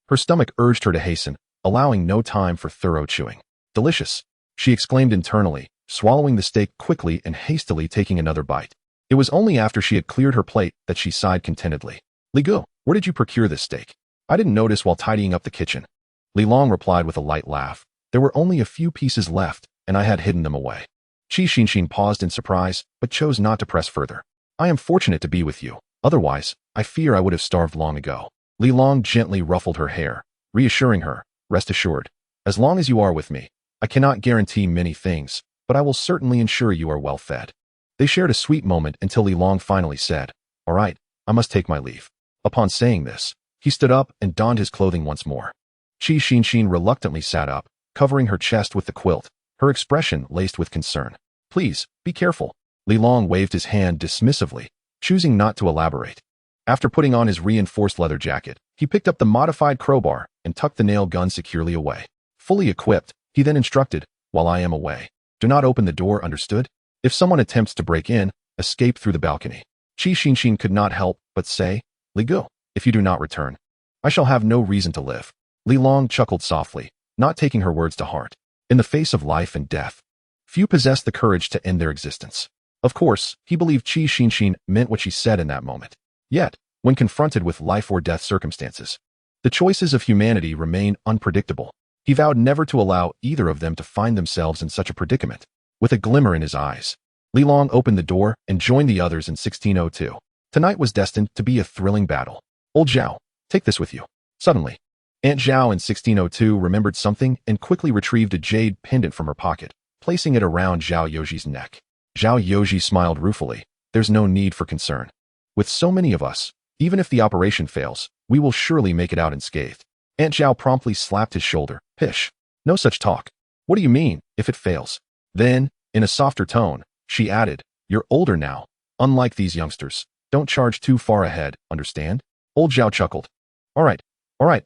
Her stomach urged her to hasten, allowing no time for thorough chewing. "Delicious," she exclaimed internally, swallowing the steak quickly and hastily taking another bite. It was only after she had cleared her plate that she sighed contentedly. "Li Gu, where did you procure this steak? I didn't notice while tidying up the kitchen. Li Long replied with a light laugh. There were only a few pieces left, and I had hidden them away. Qi Xinxin paused in surprise, but chose not to press further. I am fortunate to be with you. Otherwise, I fear I would have starved long ago. Li Long gently ruffled her hair, reassuring her, rest assured. As long as you are with me, I cannot guarantee many things, but I will certainly ensure you are well fed. They shared a sweet moment until Li Long finally said, all right, I must take my leave. Upon saying this, he stood up and donned his clothing once more. Qi Xinxin reluctantly sat up, covering her chest with the quilt, her expression laced with concern. Please, be careful. Li Long waved his hand dismissively, choosing not to elaborate. After putting on his reinforced leather jacket, he picked up the modified crowbar and tucked the nail gun securely away. Fully equipped, he then instructed, while I am away, do not open the door, understood? If someone attempts to break in, escape through the balcony. Qi Xinxin could not help but say, Li Gu, if you do not return, I shall have no reason to live. Li Long chuckled softly, not taking her words to heart. In the face of life and death, few possess the courage to end their existence. Of course, he believed Qi Xinxin meant what she said in that moment. Yet, when confronted with life or death circumstances, the choices of humanity remain unpredictable. He vowed never to allow either of them to find themselves in such a predicament. With a glimmer in his eyes, Li Long opened the door and joined the others in 1602. Tonight was destined to be a thrilling battle. Old Zhao, take this with you. Suddenly, Aunt Zhao in 1602 remembered something and quickly retrieved a jade pendant from her pocket, placing it around Zhao Youji's neck. Zhao Youji smiled ruefully. There's no need for concern. With so many of us, even if the operation fails, we will surely make it out unscathed. Aunt Zhao promptly slapped his shoulder. Pish. No such talk. What do you mean, if it fails? Then, in a softer tone, she added, you're older now. Unlike these youngsters, don't charge too far ahead, understand? Old Zhao chuckled. All right,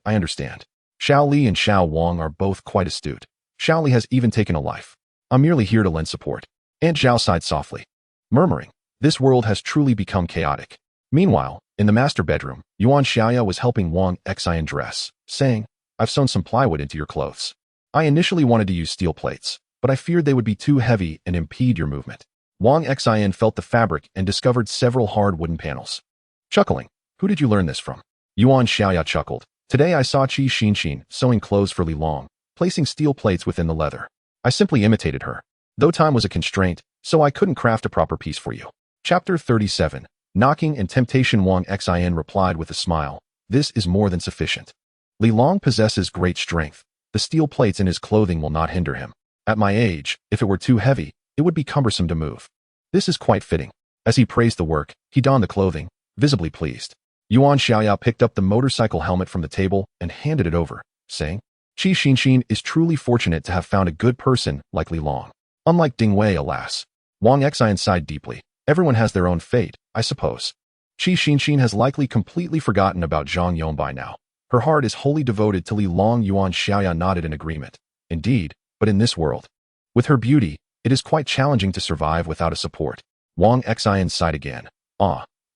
I understand. Xiao Li and Xiao Wang are both quite astute. Xiao Li has even taken a life. I'm merely here to lend support. Aunt Zhao sighed softly, murmuring, this world has truly become chaotic. Meanwhile, in the master bedroom, Yuan Xiaoya was helping Wang Xian dress, saying, I've sewn some plywood into your clothes. I initially wanted to use steel plates, but I feared they would be too heavy and impede your movement. Wang Xian felt the fabric and discovered several hard wooden panels. Chuckling, who did you learn this from? Yuan Xiaoya chuckled. Today I saw Qi Xinxin sewing clothes for Li Long, placing steel plates within the leather. I simply imitated her. Though time was a constraint, so I couldn't craft a proper piece for you. Chapter 37. Knocking and temptation. Wang Xian replied with a smile. This is more than sufficient. Li Long possesses great strength. The steel plates in his clothing will not hinder him. At my age, if it were too heavy, it would be cumbersome to move. This is quite fitting. As he praised the work, he donned the clothing, visibly pleased. Yuan Xiaoya picked up the motorcycle helmet from the table and handed it over, saying, Qi Xinxin is truly fortunate to have found a good person like Li Long. Unlike Ding Wei, alas. Wang Xian sighed deeply. Everyone has their own fate, I suppose. Qi Xinxin has likely completely forgotten about Zhang Yong by now. Her heart is wholly devoted to Li Long. Yuan Xiaoya nodded in agreement. Indeed, but in this world, with her beauty, it is quite challenging to survive without a support. Wang Xian sighed again.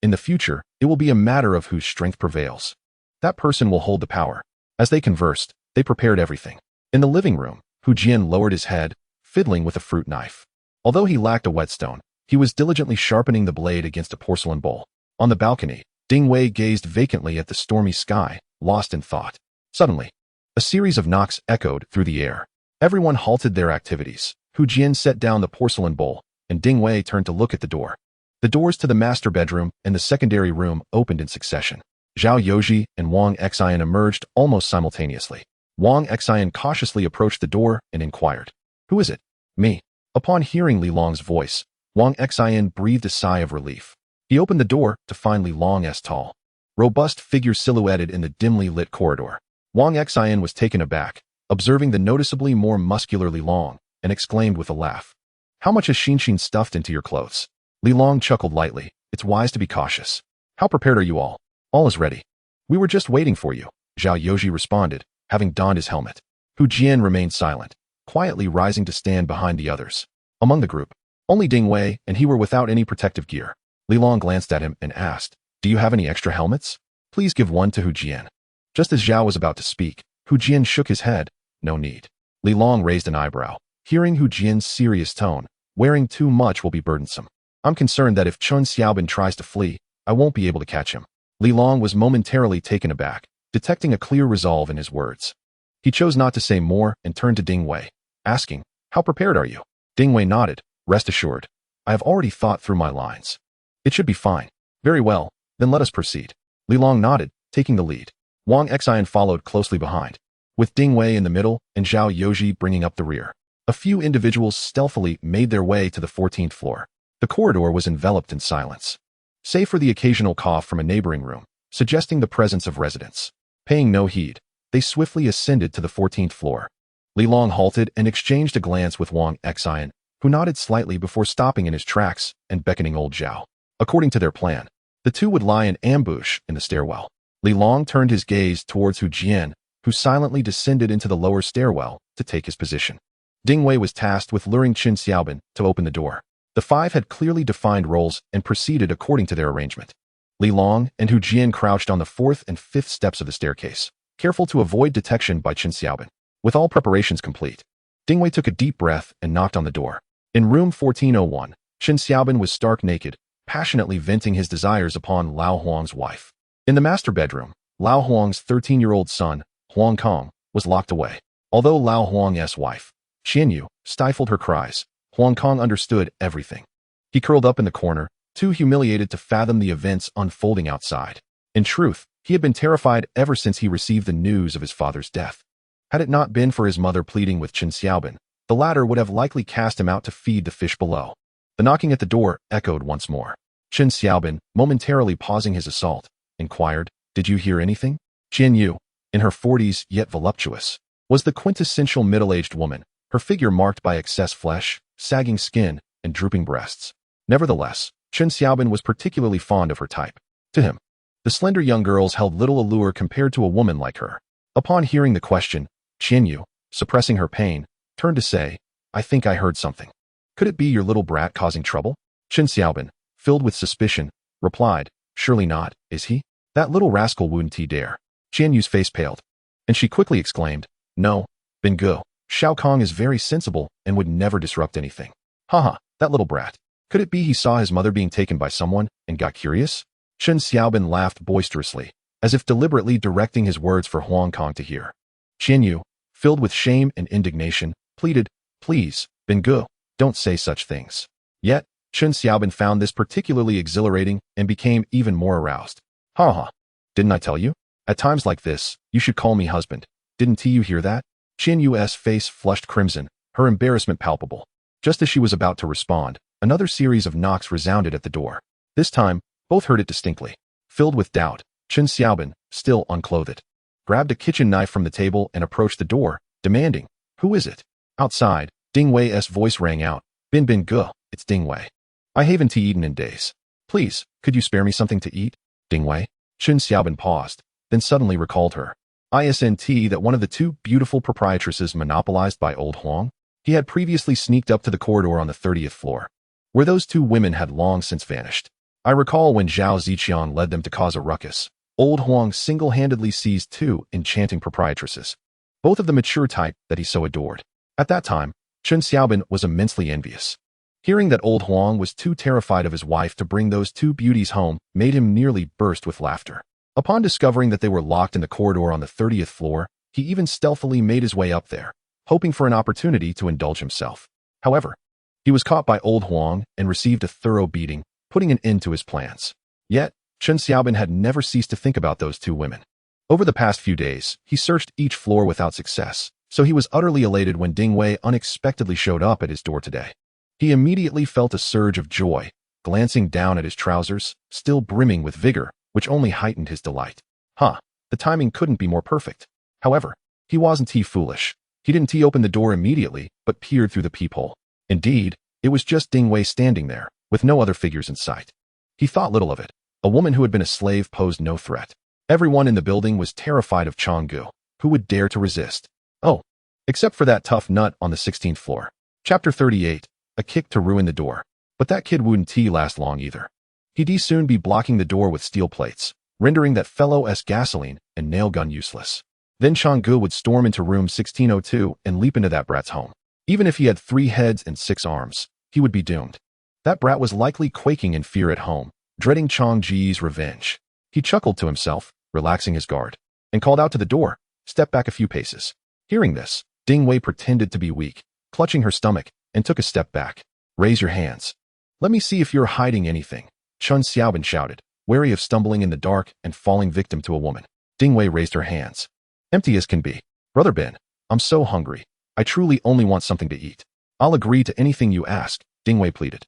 In the future, it will be a matter of whose strength prevails. That person will hold the power. As they conversed, they prepared everything. In the living room, Hu Jian lowered his head, fiddling with a fruit knife. Although he lacked a whetstone, he was diligently sharpening the blade against a porcelain bowl. On the balcony, Ding Wei gazed vacantly at the stormy sky, lost in thought. Suddenly, a series of knocks echoed through the air. Everyone halted their activities. Hu Jian set down the porcelain bowl, and Ding Wei turned to look at the door. The doors to the master bedroom and the secondary room opened in succession. Zhao Youji and Wang Xian emerged almost simultaneously. Wang Xian cautiously approached the door and inquired, Who is it? Me. Upon hearing Li Long's voice, Wang Xian breathed a sigh of relief. He opened the door to find Li Long's tall, robust figure silhouetted in the dimly lit corridor. Wang Xian was taken aback, observing the noticeably more muscular Li Long, and exclaimed with a laugh, How much has Xinxin stuffed into your clothes? Li Long chuckled lightly. It's wise to be cautious. How prepared are you all? All is ready. We were just waiting for you, Zhao Youji responded, having donned his helmet. Hu Jian remained silent, quietly rising to stand behind the others. Among the group, only Ding Wei and he were without any protective gear. Li Long glanced at him and asked, Do you have any extra helmets? Please give one to Hu Jian. Just as Zhao was about to speak, Hu Jian shook his head. No need. Li Long raised an eyebrow. Hearing Hu Jian's serious tone, wearing too much will be burdensome. I'm concerned that if Chun Xiaobin tries to flee, I won't be able to catch him. Li Long was momentarily taken aback, detecting a clear resolve in his words. He chose not to say more and turned to Ding Wei, asking, "How prepared are you?" Ding Wei nodded, "Rest assured. I have already thought through my lines. It should be fine." "Very well, then let us proceed." Li Long nodded, taking the lead. Wang Xian followed closely behind, with Ding Wei in the middle and Zhao Yoji bringing up the rear. A few individuals stealthily made their way to the 14th floor. The corridor was enveloped in silence, save for the occasional cough from a neighboring room, suggesting the presence of residents. Paying no heed, they swiftly ascended to the 14th floor. Li Long halted and exchanged a glance with Wang Xian, who nodded slightly before stopping in his tracks and beckoning old Zhao. According to their plan, the two would lie in ambush in the stairwell. Li Long turned his gaze towards Hu Jian, who silently descended into the lower stairwell to take his position. Ding Wei was tasked with luring Qin Xiaobin to open the door. The five had clearly defined roles and proceeded according to their arrangement. Li Long and Hu Jian crouched on the 4th and 5th steps of the staircase, careful to avoid detection by Qin Xiaobin. With all preparations complete, Ding Wei took a deep breath and knocked on the door. In room 1401, Qin Xiaobin was stark naked, passionately venting his desires upon Lao Huang's wife. In the master bedroom, Lao Huang's 13-year-old son, Huang Kong, was locked away. Although Lao Huang's wife, Qian Yu, stifled her cries, Huang Kong understood everything. He curled up in the corner, too humiliated to fathom the events unfolding outside. In truth, he had been terrified ever since he received the news of his father's death. Had it not been for his mother pleading with Qin Xiaobin, the latter would have likely cast him out to feed the fish below. The knocking at the door echoed once more. Qin Xiaobin, momentarily pausing his assault, inquired, "Did you hear anything?" Qian Yu, in her 40s yet voluptuous, was the quintessential middle-aged woman, her figure marked by excess flesh, sagging skin, and drooping breasts. Nevertheless, Qin Xiaobin was particularly fond of her type. To him, the slender young girls held little allure compared to a woman like her. Upon hearing the question, Qian Yu, suppressing her pain, turned to say, "I think I heard something. Could it be your little brat causing trouble?" Qin Xiaobin, filled with suspicion, replied, "Surely not, is he? That little rascal wouldn't he dare." Qian Yu's face paled, and she quickly exclaimed, "No, Bin Gu, Shao Kong is very sensible and would never disrupt anything. Haha, that little brat. Could it be he saw his mother being taken by someone and got curious?" Qin Xiaobin laughed boisterously, as if deliberately directing his words for Huang Kong to hear. Qian Yu, filled with shame and indignation, pleaded, "Please, Bin Gu, don't say such things." Yet, Qin Xiaobin found this particularly exhilarating and became even more aroused. "Ha ha, didn't I tell you? At times like this, you should call me husband. Didn't you hear that?" Qian Yu's face flushed crimson, her embarrassment palpable. Just as she was about to respond, another series of knocks resounded at the door. This time, both heard it distinctly. Filled with doubt, Qin Xiaobin, still unclothed, grabbed a kitchen knife from the table and approached the door, demanding, "Who is it?" Outside, Ding Wei's voice rang out, Bin Gu, it's Ding Wei. I haven't eaten in days. Please, could you spare me something to eat?" Ding Wei. Qin Xiaobin paused, then suddenly recalled her. Isn't that one of the two beautiful proprietresses monopolized by old Huang? He had previously sneaked up to the corridor on the 30th floor, where those two women had long since vanished. I recall when Zhao Ziqian led them to cause a ruckus. Old Huang single-handedly seized two enchanting proprietresses, both of the mature type that he so adored. At that time, Qin Xiaobin was immensely envious. Hearing that old Huang was too terrified of his wife to bring those two beauties home made him nearly burst with laughter. Upon discovering that they were locked in the corridor on the 30th floor, he even stealthily made his way up there, hoping for an opportunity to indulge himself. However, he was caught by old Huang and received a thorough beating, putting an end to his plans. Yet, Qin Xiaobin had never ceased to think about those two women. Over the past few days, he searched each floor without success, so he was utterly elated when Ding Wei unexpectedly showed up at his door today. He immediately felt a surge of joy, glancing down at his trousers, still brimming with vigor, which only heightened his delight. The timing couldn't be more perfect. However, he wasn't foolish. He didn't open the door immediately, but peered through the peephole. Indeed, it was just Ding Wei standing there, with no other figures in sight. He thought little of it. A woman who had been a slave posed no threat. Everyone in the building was terrified of Changgu. Who would dare to resist? Oh, except for that tough nut on the 16th floor. Chapter 38. A kick to ruin the door. But that kid wouldn't last long either. He'd soon be blocking the door with steel plates, rendering that fellow's gasoline and nail gun useless. Then Changgu would storm into room 1602 and leap into that brat's home. Even if he had 3 heads and 6 arms, he would be doomed. That brat was likely quaking in fear at home, dreading Changji's revenge. He chuckled to himself, relaxing his guard. and called out to the door, "Step back a few paces." Hearing this, Ding Wei pretended to be weak, clutching her stomach, and took a step back. "Raise your hands. Let me see if you're hiding anything," Chen Xiaobin shouted, wary of stumbling in the dark and falling victim to a woman. Ding Wei raised her hands. "Empty as can be. Brother Ben, I'm so hungry. I truly only want something to eat." "I'll agree to anything you ask," Ding Wei pleaded.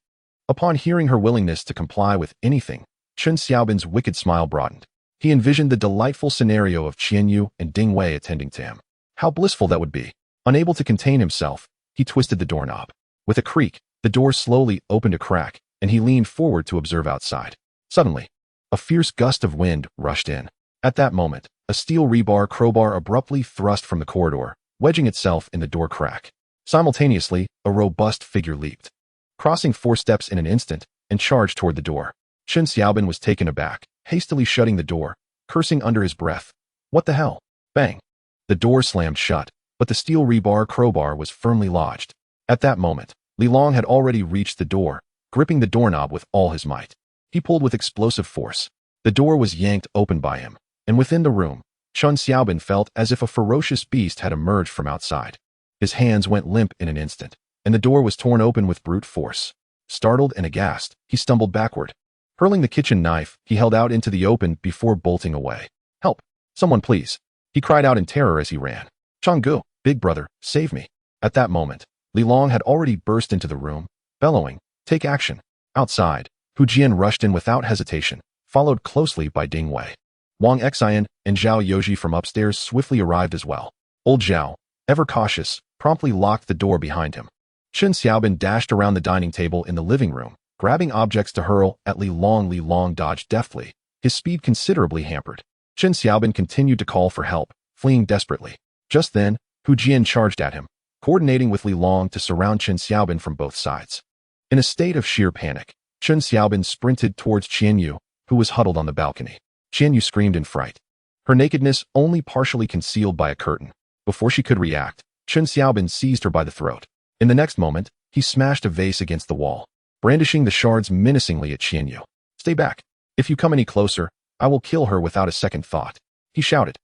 Upon hearing her willingness to comply with anything, Chen Xiaobin's wicked smile broadened. He envisioned the delightful scenario of Qianyu and Ding Wei attending to him. How blissful that would be. Unable to contain himself, he twisted the doorknob. With a creak, the door slowly opened a crack, and he leaned forward to observe outside. Suddenly, a fierce gust of wind rushed in. At that moment, a steel rebar crowbar abruptly thrust from the corridor, wedging itself in the door crack. Simultaneously, a robust figure leaped, crossing 4 steps in an instant, and charged toward the door. Chen Xiaobin was taken aback, hastily shutting the door, cursing under his breath. What the hell? Bang! The door slammed shut, but the steel rebar crowbar was firmly lodged. At that moment, Li Long had already reached the door, gripping the doorknob with all his might. He pulled with explosive force. The door was yanked open by him, and within the room, Chen Xiaobin felt as if a ferocious beast had emerged from outside. His hands went limp in an instant, and the door was torn open with brute force. Startled and aghast, he stumbled backward. Hurling the kitchen knife, he held out into the open before bolting away. "Help! Someone please!" he cried out in terror as he ran. "Changgu, big brother, save me!" At that moment, Li Long had already burst into the room, bellowing, "Take action!" Outside, Hu Jian rushed in without hesitation, followed closely by Ding Wei. Wang Xian and Zhao Yoji from upstairs swiftly arrived as well. Old Zhao, ever cautious, promptly locked the door behind him. Chen Xiaobin dashed around the dining table in the living room, grabbing objects to hurl at Li Long. Li Long dodged deftly, his speed considerably hampered. Chen Xiaobin continued to call for help, fleeing desperately. Just then, Hu Jian charged at him, coordinating with Li Long to surround Chen Xiaobin from both sides. In a state of sheer panic, Chen Xiaobin sprinted towards Qianyu, who was huddled on the balcony. Qianyu screamed in fright, her nakedness only partially concealed by a curtain. Before she could react, Chen Xiaobin seized her by the throat. In the next moment, he smashed a vase against the wall, brandishing the shards menacingly at Qianyu. "Stay back. If you come any closer, I will kill her without a second thought," he shouted.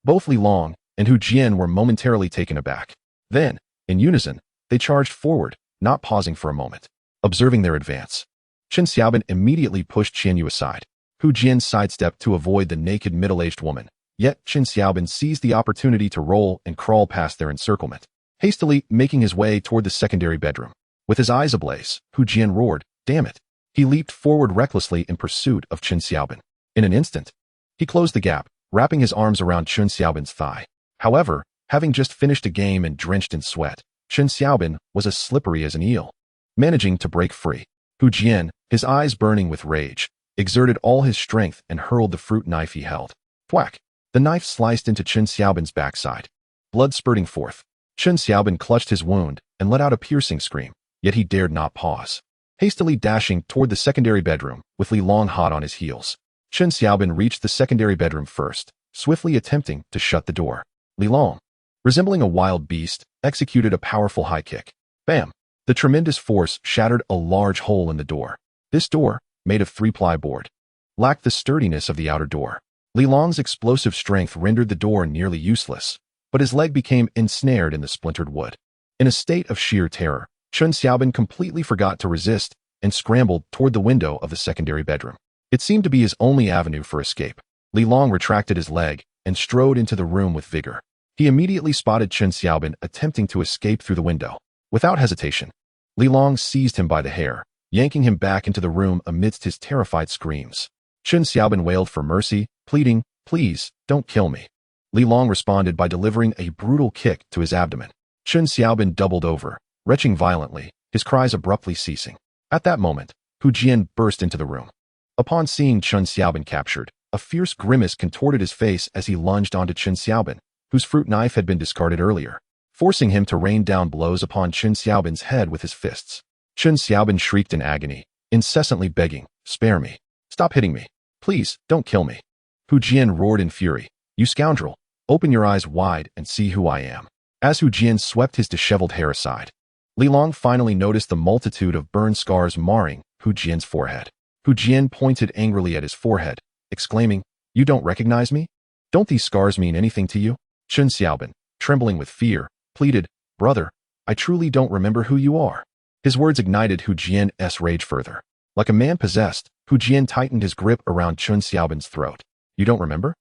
Both Li Long and Hu Jian were momentarily taken aback. Then, in unison, they charged forward, not pausing for a moment. Observing their advance, Chen Xiaobin immediately pushed Qianyu aside. Hu Jian sidestepped to avoid the naked middle-aged woman, yet Chen Xiaobin seized the opportunity to roll and crawl past their encirclement, hastily making his way toward the secondary bedroom. With his eyes ablaze, Hu Jian roared, "Damn it!" He leaped forward recklessly in pursuit of Chen Xiaobin. In an instant, he closed the gap, wrapping his arms around Chen Xiaobin's thigh. However, having just finished a game and drenched in sweat, Chen Xiaobin was as slippery as an eel. Managing to break free, Hu Jian, his eyes burning with rage, exerted all his strength and hurled the fruit knife he held. Thwack! The knife sliced into Chen Xiaobin's backside, blood spurting forth. Chen Xiaobin clutched his wound and let out a piercing scream, yet he dared not pause. Hastily dashing toward the secondary bedroom, with Li Long hot on his heels, Chen Xiaobin reached the secondary bedroom first, swiftly attempting to shut the door. Li Long, resembling a wild beast, executed a powerful high kick. Bam! The tremendous force shattered a large hole in the door. This door, made of 3-ply board, lacked the sturdiness of the outer door. Li Long's explosive strength rendered the door nearly useless, but his leg became ensnared in the splintered wood. In a state of sheer terror, Chen Xiaobin completely forgot to resist and scrambled toward the window of the secondary bedroom. It seemed to be his only avenue for escape. Li Long retracted his leg and strode into the room with vigor. He immediately spotted Chen Xiaobin attempting to escape through the window. Without hesitation, Li Long seized him by the hair, yanking him back into the room amidst his terrified screams. Chen Xiaobin wailed for mercy, pleading, "Please, don't kill me." Li Long responded by delivering a brutal kick to his abdomen. Chen Xiaobin doubled over, retching violently, his cries abruptly ceasing. At that moment, Hu Jian burst into the room. Upon seeing Chen Xiaobin captured, a fierce grimace contorted his face as he lunged onto Chen Xiaobin, whose fruit knife had been discarded earlier, forcing him to rain down blows upon Chen Xiaobin's head with his fists. Chen Xiaobin shrieked in agony, incessantly begging, "Spare me. Stop hitting me. Please, don't kill me." Hu Jian roared in fury, "You scoundrel, open your eyes wide and see who I am." As Hu Jian swept his disheveled hair aside, Li Long finally noticed the multitude of burn scars marring Hu Jian's forehead. Hu Jian pointed angrily at his forehead, exclaiming, "You don't recognize me?" Don't these scars mean anything to you? Chun Xiaobin, trembling with fear, pleaded, Brother, I truly don't remember who you are. His words ignited Hu Jian's rage further. Like a man possessed, Hu Jian tightened his grip around Chun Xiaobin's throat. You don't remember?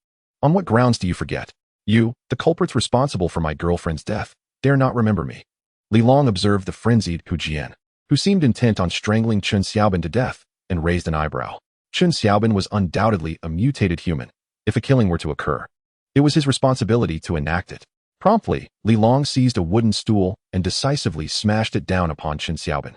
On what grounds do you forget? You, the culprits responsible for my girlfriend's death, dare not remember me. Li Long observed the frenzied Hu Jian, who seemed intent on strangling Chun Xiaobin to death, and raised an eyebrow. Chun Xiaobin was undoubtedly a mutated human. If a killing were to occur, it was his responsibility to enact it. Promptly, Li Long seized a wooden stool and decisively smashed it down upon Chun Xiaobin,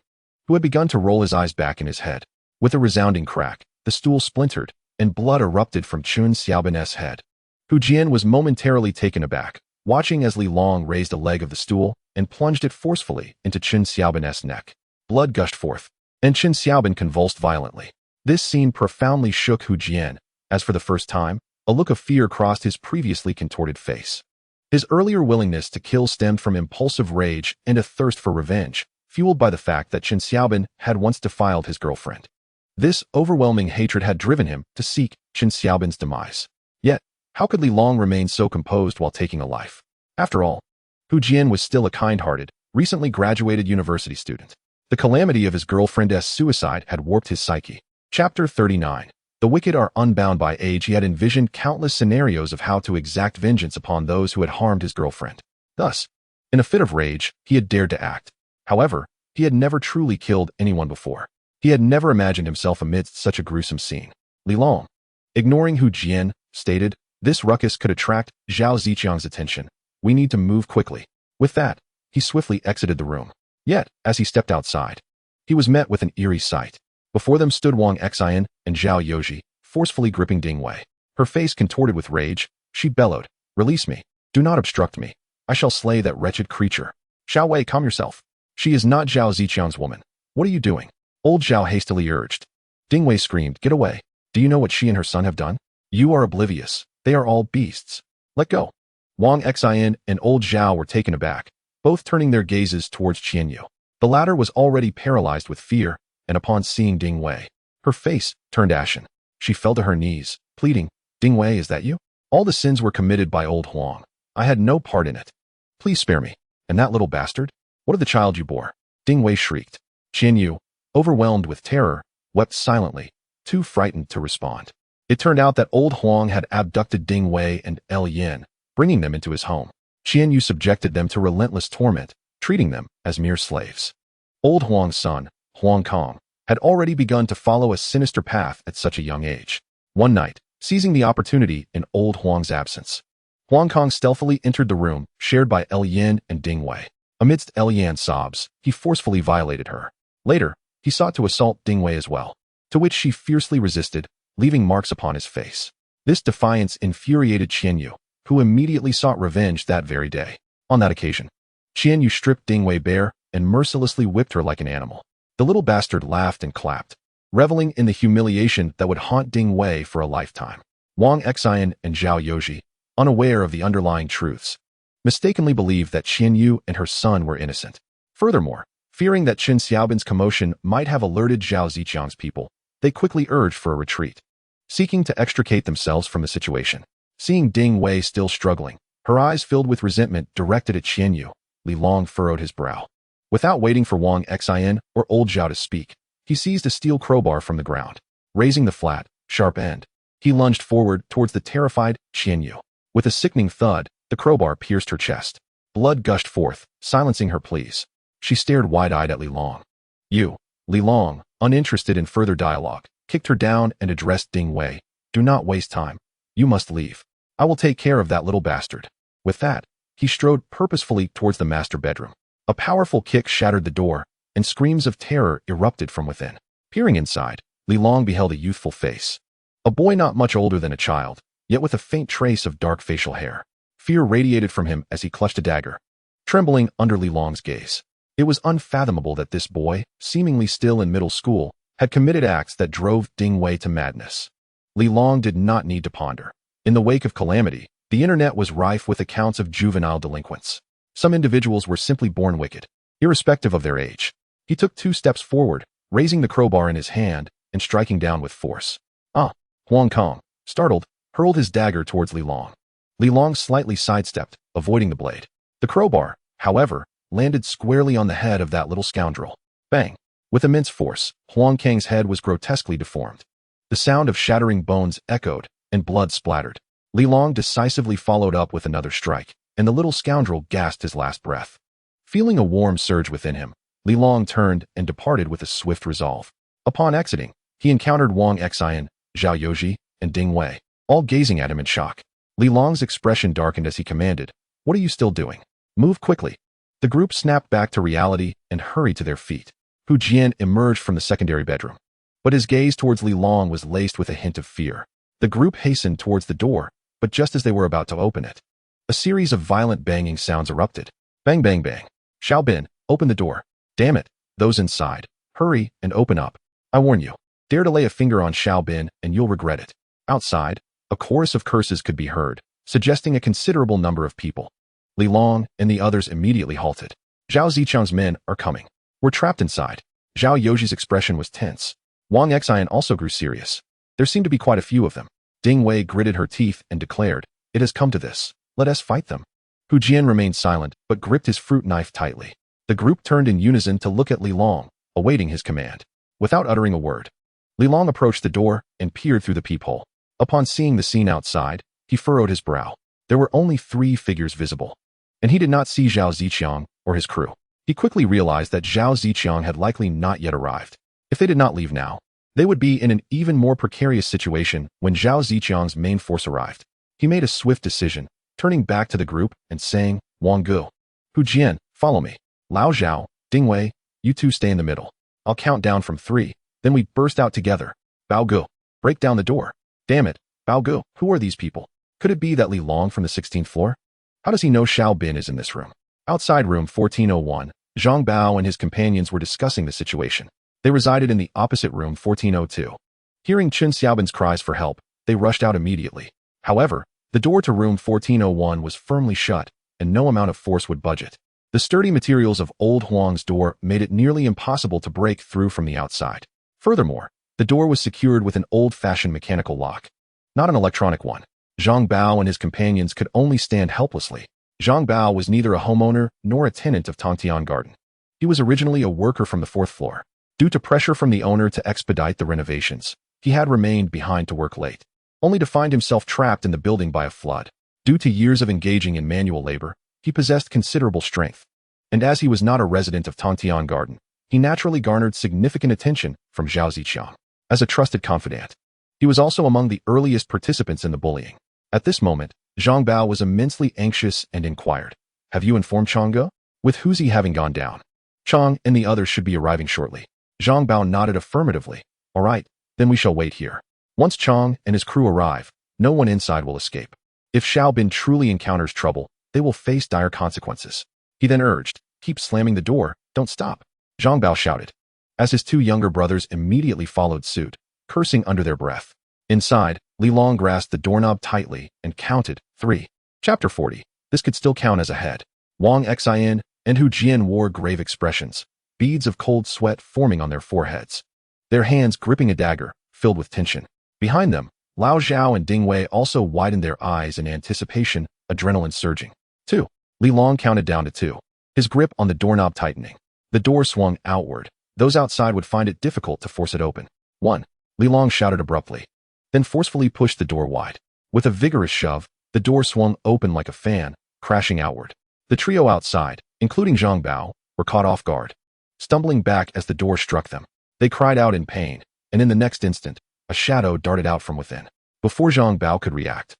who had begun to roll his eyes back in his head. With a resounding crack, the stool splintered, and blood erupted from Chun Xiaobin's head. Hu Jian was momentarily taken aback, watching as Li Long raised a leg of the stool and plunged it forcefully into Chun Xiaobin's neck. Blood gushed forth, and Chun Xiaobin convulsed violently. This scene profoundly shook Hu Jian, as for the first time, a look of fear crossed his previously contorted face. His earlier willingness to kill stemmed from impulsive rage and a thirst for revenge, fueled by the fact that Chun Xiaobin had once defiled his girlfriend. This overwhelming hatred had driven him to seek Chun Xiaobin's demise. Yet, how could Li Long remain so composed while taking a life? After all, Hu Jian was still a kind-hearted, recently graduated university student. The calamity of his girlfriend's suicide had warped his psyche. Chapter 39. The wicked are unbound by age. He had envisioned countless scenarios of how to exact vengeance upon those who had harmed his girlfriend. Thus, in a fit of rage, he had dared to act. However, he had never truly killed anyone before. He had never imagined himself amidst such a gruesome scene. Li Long, ignoring Hu Jian, stated, This ruckus could attract Zhao Ziqiang's attention. We need to move quickly. With that, he swiftly exited the room. Yet, as he stepped outside, he was met with an eerie sight. Before them stood Wang Xian and Zhao Yoji, forcefully gripping Ding Wei. Her face contorted with rage, she bellowed, Release me. Do not obstruct me. I shall slay that wretched creature. Xiao Wei, calm yourself. She is not Zhao Ziqiang's woman. What are you doing? Old Zhao hastily urged. Ding Wei screamed, Get away. Do you know what she and her son have done? You are oblivious. They are all beasts. Let go. Wang Xian and old Zhao were taken aback, both turning their gazes towards Qianyu. The latter was already paralyzed with fear, and upon seeing Ding Wei, her face turned ashen. She fell to her knees, pleading, Ding Wei, is that you? All the sins were committed by old Huang. I had no part in it. Please spare me. And that little bastard? What of the child you bore? Ding Wei shrieked. Qianyu, overwhelmed with terror, wept silently, too frightened to respond. It turned out that old Huang had abducted Ding Wei and El Yin, bringing them into his home. Qianyu subjected them to relentless torment, treating them as mere slaves. Old Huang's son, Huang Kong, had already begun to follow a sinister path at such a young age. One night, seizing the opportunity in old Huang's absence, Huang Kong stealthily entered the room shared by El Yin and Ding Wei. Amidst El Yin's sobs, he forcefully violated her. Later, he sought to assault Ding Wei as well, to which she fiercely resisted, leaving marks upon his face. This defiance infuriated Qianyu, who immediately sought revenge that very day. On that occasion, Qianyu stripped Ding Wei bare and mercilessly whipped her like an animal. The little bastard laughed and clapped, reveling in the humiliation that would haunt Ding Wei for a lifetime. Wang Xian and Zhao Yoji, unaware of the underlying truths, mistakenly believed that Qianyu and her son were innocent. Furthermore, fearing that Chun Xiaobin's commotion might have alerted Zhao Ziqiang's people, they quickly urged for a retreat, seeking to extricate themselves from the situation. Seeing Ding Wei still struggling, her eyes filled with resentment directed at Qianyu, Li Long furrowed his brow. Without waiting for Wang Xian or old Zhao to speak, he seized a steel crowbar from the ground. Raising the flat, sharp end, he lunged forward towards the terrified Qianyu. With a sickening thud, the crowbar pierced her chest. Blood gushed forth, silencing her pleas. She stared wide-eyed at Li Long. Li Long, uninterested in further dialogue, kicked her down and addressed Ding Wei. Do not waste time. You must leave. I will take care of that little bastard. With that, he strode purposefully towards the master bedroom. A powerful kick shattered the door, and screams of terror erupted from within. Peering inside, Li Long beheld a youthful face. A boy not much older than a child, yet with a faint trace of dark facial hair. Fear radiated from him as he clutched a dagger, trembling under Li Long's gaze. It was unfathomable that this boy, seemingly still in middle school, had committed acts that drove Ding Wei to madness. Li Long did not need to ponder. In the wake of calamity, the internet was rife with accounts of juvenile delinquents. Some individuals were simply born wicked, irrespective of their age. He took 2 steps forward, raising the crowbar in his hand and striking down with force. Huang Kong, startled, hurled his dagger towards Li Long. Li Long slightly sidestepped, avoiding the blade. The crowbar, however, landed squarely on the head of that little scoundrel. Bang! With immense force, Huang Kang's head was grotesquely deformed. The sound of shattering bones echoed, and blood splattered. Li Long decisively followed up with another strike, and the little scoundrel gasped his last breath. Feeling a warm surge within him, Li Long turned and departed with a swift resolve. Upon exiting, he encountered Wang Xian, Zhao Youji, and Ding Wei, all gazing at him in shock. Li Long's expression darkened as he commanded, "What are you still doing? Move quickly." The group snapped back to reality and hurried to their feet. Hu Jian emerged from the secondary bedroom, but his gaze towards Li Long was laced with a hint of fear. The group hastened towards the door, but just as they were about to open it, a series of violent banging sounds erupted. Bang, bang, bang. Xiao Bin, open the door. Damn it, those inside. Hurry and open up. I warn you. Dare to lay a finger on Xiao Bin and you'll regret it. Outside, a chorus of curses could be heard, suggesting a considerable number of people. Li Long and the others immediately halted. Zhao Zichang's men are coming. We're trapped inside. Zhao Youji's expression was tense. Wang Xian also grew serious. There seemed to be quite a few of them. Ding Wei gritted her teeth and declared, "It has come to this. Let us fight them." Hu Jian remained silent, but gripped his fruit knife tightly. The group turned in unison to look at Li Long, awaiting his command. Without uttering a word, Li Long approached the door and peered through the peephole. Upon seeing the scene outside, he furrowed his brow. There were only 3 figures visible, and he did not see Zhao Ziqiang or his crew. He quickly realized that Zhao Ziqiang had likely not yet arrived. If they did not leave now, they would be in an even more precarious situation when Zhao Ziqiang's main force arrived. He made a swift decision, turning back to the group and saying, "Wang Gu, Hu Jian, follow me. Lao Zhao, Ding Wei, you two stay in the middle. I'll count down from 3, then we burst out together. Bao Gu, break down the door. Damn it, Bao Gu, who are these people? Could it be that Li Long from the 16th floor? How does he know Xiao Bin is in this room?" Outside room 1401, Zhang Bao and his companions were discussing the situation. They resided in the opposite room 1402. Hearing Chen Xiaobin's cries for help, they rushed out immediately. However, the door to room 1401 was firmly shut, and no amount of force would budge it. The sturdy materials of old Huang's door made it nearly impossible to break through from the outside. Furthermore, the door was secured with an old-fashioned mechanical lock, not an electronic one. Zhang Bao and his companions could only stand helplessly. Zhang Bao was neither a homeowner nor a tenant of Tongtian Garden. He was originally a worker from the 4th floor. Due to pressure from the owner to expedite the renovations, he had remained behind to work late, only to find himself trapped in the building by a flood. Due to years of engaging in manual labor, he possessed considerable strength, and as he was not a resident of Tongtian Garden, he naturally garnered significant attention from Zhao Ziqiang. As a trusted confidant, he was also among the earliest participants in the bullying. At this moment, Zhang Bao was immensely anxious and inquired, "Have you informed Changge? With Huzi having gone down, Chang and the others should be arriving shortly." Zhang Bao nodded affirmatively. "All right, then we shall wait here. Once Chang and his crew arrive, no one inside will escape. If Xiao Bin truly encounters trouble, they will face dire consequences." He then urged, "Keep slamming the door, don't stop." Zhang Bao shouted, as his 2 younger brothers immediately followed suit, cursing under their breath. Inside, Li Long grasped the doorknob tightly and counted 3. Chapter 40. This could still count as a head. Wang Xian and Hu Jian wore grave expressions, beads of cold sweat forming on their foreheads, their hands gripping a dagger, filled with tension. Behind them, Lao Zhao and Ding Wei also widened their eyes in anticipation, adrenaline surging. 2. Li Long counted down to 2, his grip on the doorknob tightening. The door swung outward. Those outside would find it difficult to force it open. 1. Li Long shouted abruptly, then forcefully pushed the door wide. With a vigorous shove, the door swung open like a fan, crashing outward. The trio outside, including Zhang Bao, were caught off guard, stumbling back as the door struck them. They cried out in pain, and in the next instant, a shadow darted out from within. Before Zhang Bao could react,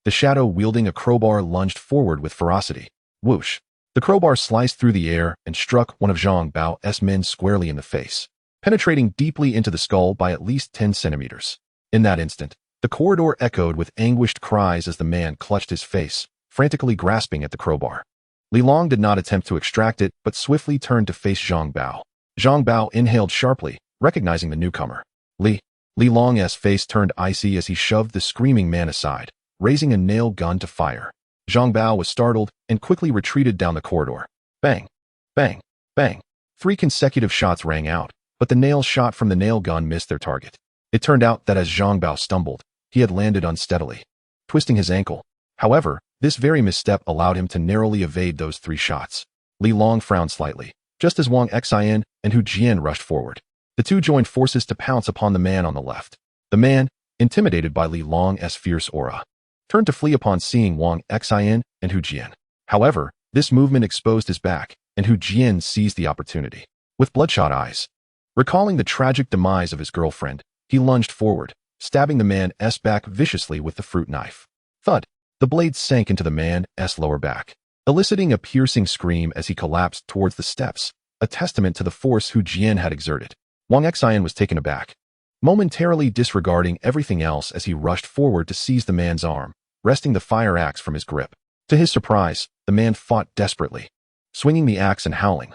the shadow wielding a crowbar lunged forward with ferocity. Whoosh! The crowbar sliced through the air and struck one of Zhang Bao's men squarely in the face, penetrating deeply into the skull by at least 10 centimeters. In that instant, the corridor echoed with anguished cries as the man clutched his face, frantically grasping at the crowbar. Li Long did not attempt to extract it, but swiftly turned to face Zhang Bao. Zhang Bao inhaled sharply, recognizing the newcomer. Li Long's face turned icy as he shoved the screaming man aside, raising a nail gun to fire. Zhang Bao was startled and quickly retreated down the corridor. Bang! Bang! Bang! 3 consecutive shots rang out, but the nail shot from the nail gun missed their target. It turned out that as Zhang Bao stumbled, he had landed unsteadily, twisting his ankle. However, This very misstep allowed him to narrowly evade those 3 shots. Li Long frowned slightly, just as Wang Xian and Hu Jian rushed forward. The two joined forces to pounce upon the man on the left. The man, intimidated by Li Long's fierce aura, turned to flee upon seeing Wang Xian and Hu Jian. However, this movement exposed his back, and Hu Jian seized the opportunity. With bloodshot eyes, recalling the tragic demise of his girlfriend, he lunged forward, stabbing the man's back viciously with the fruit knife. Thud! The blade sank into the man's lower back, eliciting a piercing scream as he collapsed towards the steps, a testament to the force Hu Jian had exerted. Wang Xian was taken aback, momentarily disregarding everything else as he rushed forward to seize the man's arm, wresting the fire axe from his grip. To his surprise, the man fought desperately, swinging the axe and howling.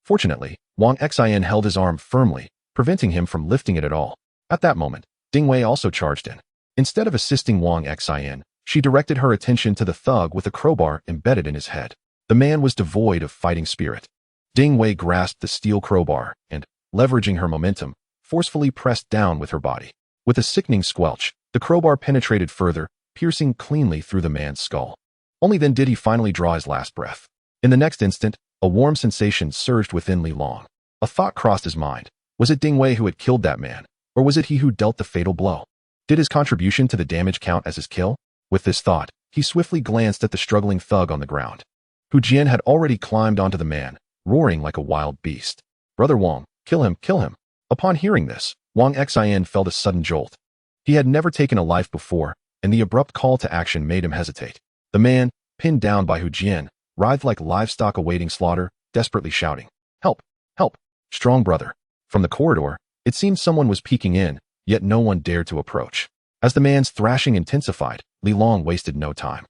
Fortunately, Wang Xian held his arm firmly, preventing him from lifting it at all. At that moment, Ding Wei also charged in. Instead of assisting Wang Xian, she directed her attention to the thug with a crowbar embedded in his head. The man was devoid of fighting spirit. Ding Wei grasped the steel crowbar and, leveraging her momentum, forcefully pressed down with her body. With a sickening squelch, the crowbar penetrated further, piercing cleanly through the man's skull. Only then did he finally draw his last breath. In the next instant, a warm sensation surged within Li Long. A thought crossed his mind. Was it Ding Wei who had killed that man, or was it he who dealt the fatal blow? Did his contribution to the damage count as his kill? With this thought, he swiftly glanced at the struggling thug on the ground. Hu Jian had already climbed onto the man, roaring like a wild beast. "Brother Wang, kill him, kill him." Upon hearing this, Wang Xian felt a sudden jolt. He had never taken a life before, and the abrupt call to action made him hesitate. The man, pinned down by Hu Jian, writhed like livestock awaiting slaughter, desperately shouting, "Help! Help! Strong brother!" From the corridor, it seemed someone was peeking in, yet no one dared to approach. As the man's thrashing intensified, Li Long wasted no time.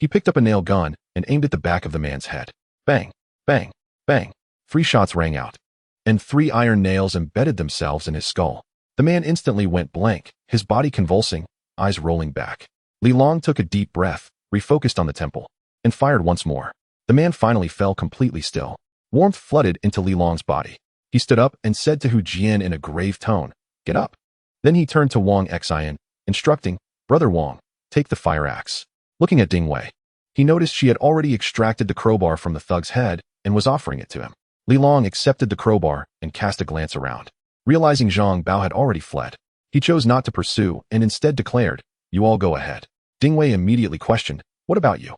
He picked up a nail gun and aimed at the back of the man's head. Bang! Bang! Bang! 3 shots rang out, and 3 iron nails embedded themselves in his skull. The man instantly went blank, his body convulsing, eyes rolling back. Li Long took a deep breath, refocused on the temple, and fired once more. The man finally fell completely still. Warmth flooded into Li Long's body. He stood up and said to Hu Jian in a grave tone, "Get up." Then he turned to Wang Xian, instructing, "Brother Wang, take the fire axe." Looking at Ding Wei, he noticed she had already extracted the crowbar from the thug's head and was offering it to him. Li Long accepted the crowbar and cast a glance around. Realizing Zhang Bao had already fled, he chose not to pursue and instead declared, "You all go ahead." Ding Wei immediately questioned, "What about you?"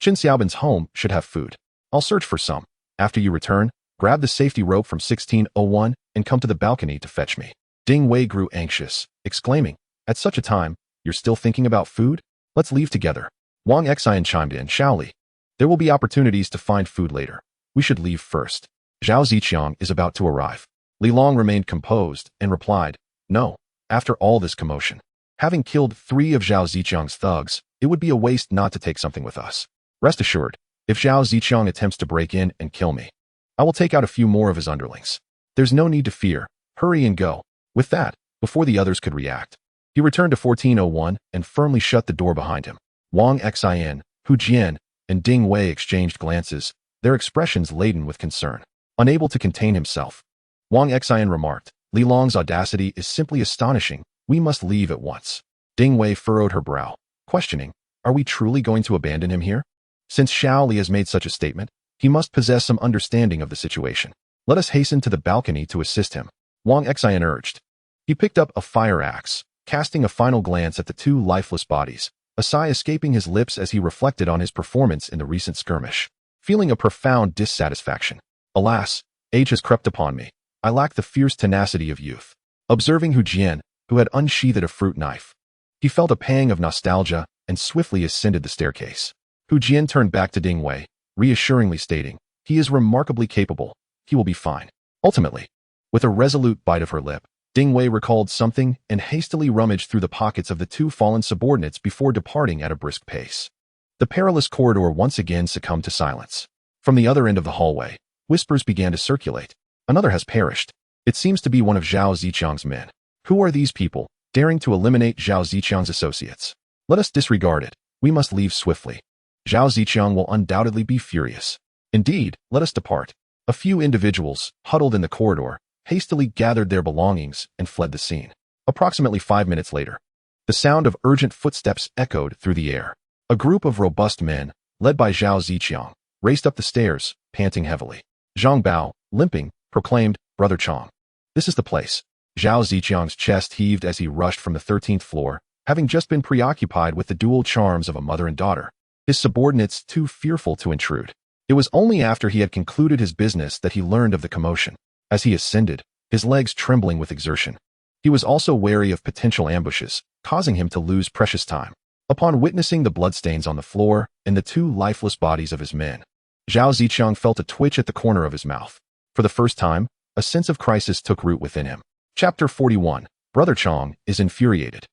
"Qin Xiaobin's home should have food. I'll search for some. After you return, grab the safety rope from 1601 and come to the balcony to fetch me." Ding Wei grew anxious, exclaiming, "At such a time, you're still thinking about food? Let's leave together." Wang Xian chimed in, "Shaoli, there will be opportunities to find food later. We should leave first. Zhao Ziqiang is about to arrive." Li Long remained composed and replied, "No, after all this commotion, having killed 3 of Zhao Ziqiang's thugs, it would be a waste not to take something with us. Rest assured, if Zhao Ziqiang attempts to break in and kill me, I will take out a few more of his underlings. There's no need to fear. Hurry and go." With that, before the others could react, he returned to 1401 and firmly shut the door behind him. Wang Xian, Hu Jian, and Ding Wei exchanged glances, their expressions laden with concern. Unable to contain himself, Wang Xian remarked, "Li Long's audacity is simply astonishing. We must leave at once." Ding Wei furrowed her brow, questioning, "Are we truly going to abandon him here? Since Shaoli has made such a statement, he must possess some understanding of the situation. Let us hasten to the balcony to assist him," Wang Xian urged. He picked up a fire axe, casting a final glance at the 2 lifeless bodies, a sigh escaping his lips as he reflected on his performance in the recent skirmish, feeling a profound dissatisfaction. "Alas, age has crept upon me. I lack the fierce tenacity of youth." Observing Hu Jian, who had unsheathed a fruit knife, he felt a pang of nostalgia and swiftly ascended the staircase. Hu Jian turned back to Ding Wei, reassuringly stating, "He is remarkably capable. He will be fine." Ultimately, with a resolute bite of her lip, Ding Wei recalled something and hastily rummaged through the pockets of the 2 fallen subordinates before departing at a brisk pace. The perilous corridor once again succumbed to silence. From the other end of the hallway, whispers began to circulate. "Another has perished. It seems to be one of Zhao Ziqiang's men. Who are these people, daring to eliminate Zhao Ziqiang's associates? Let us disregard it. We must leave swiftly. Zhao Ziqiang will undoubtedly be furious. Indeed, let us depart." A few individuals, huddled in the corridor, hastily gathered their belongings and fled the scene. Approximately 5 minutes later, the sound of urgent footsteps echoed through the air. A group of robust men, led by Zhao Ziqiang, raced up the stairs, panting heavily. Zhang Bao, limping, proclaimed, "Brother Chong, this is the place." Zhao Ziqiang's chest heaved as he rushed from the 13th floor, having just been preoccupied with the dual charms of a mother and daughter, his subordinates too fearful to intrude. It was only after he had concluded his business that he learned of the commotion. As he ascended, his legs trembling with exertion, he was also wary of potential ambushes, causing him to lose precious time. Upon witnessing the bloodstains on the floor and the two lifeless bodies of his men, Zhao Ziqiang felt a twitch at the corner of his mouth. For the first time, a sense of crisis took root within him. Chapter 41. Brother Chong is infuriated.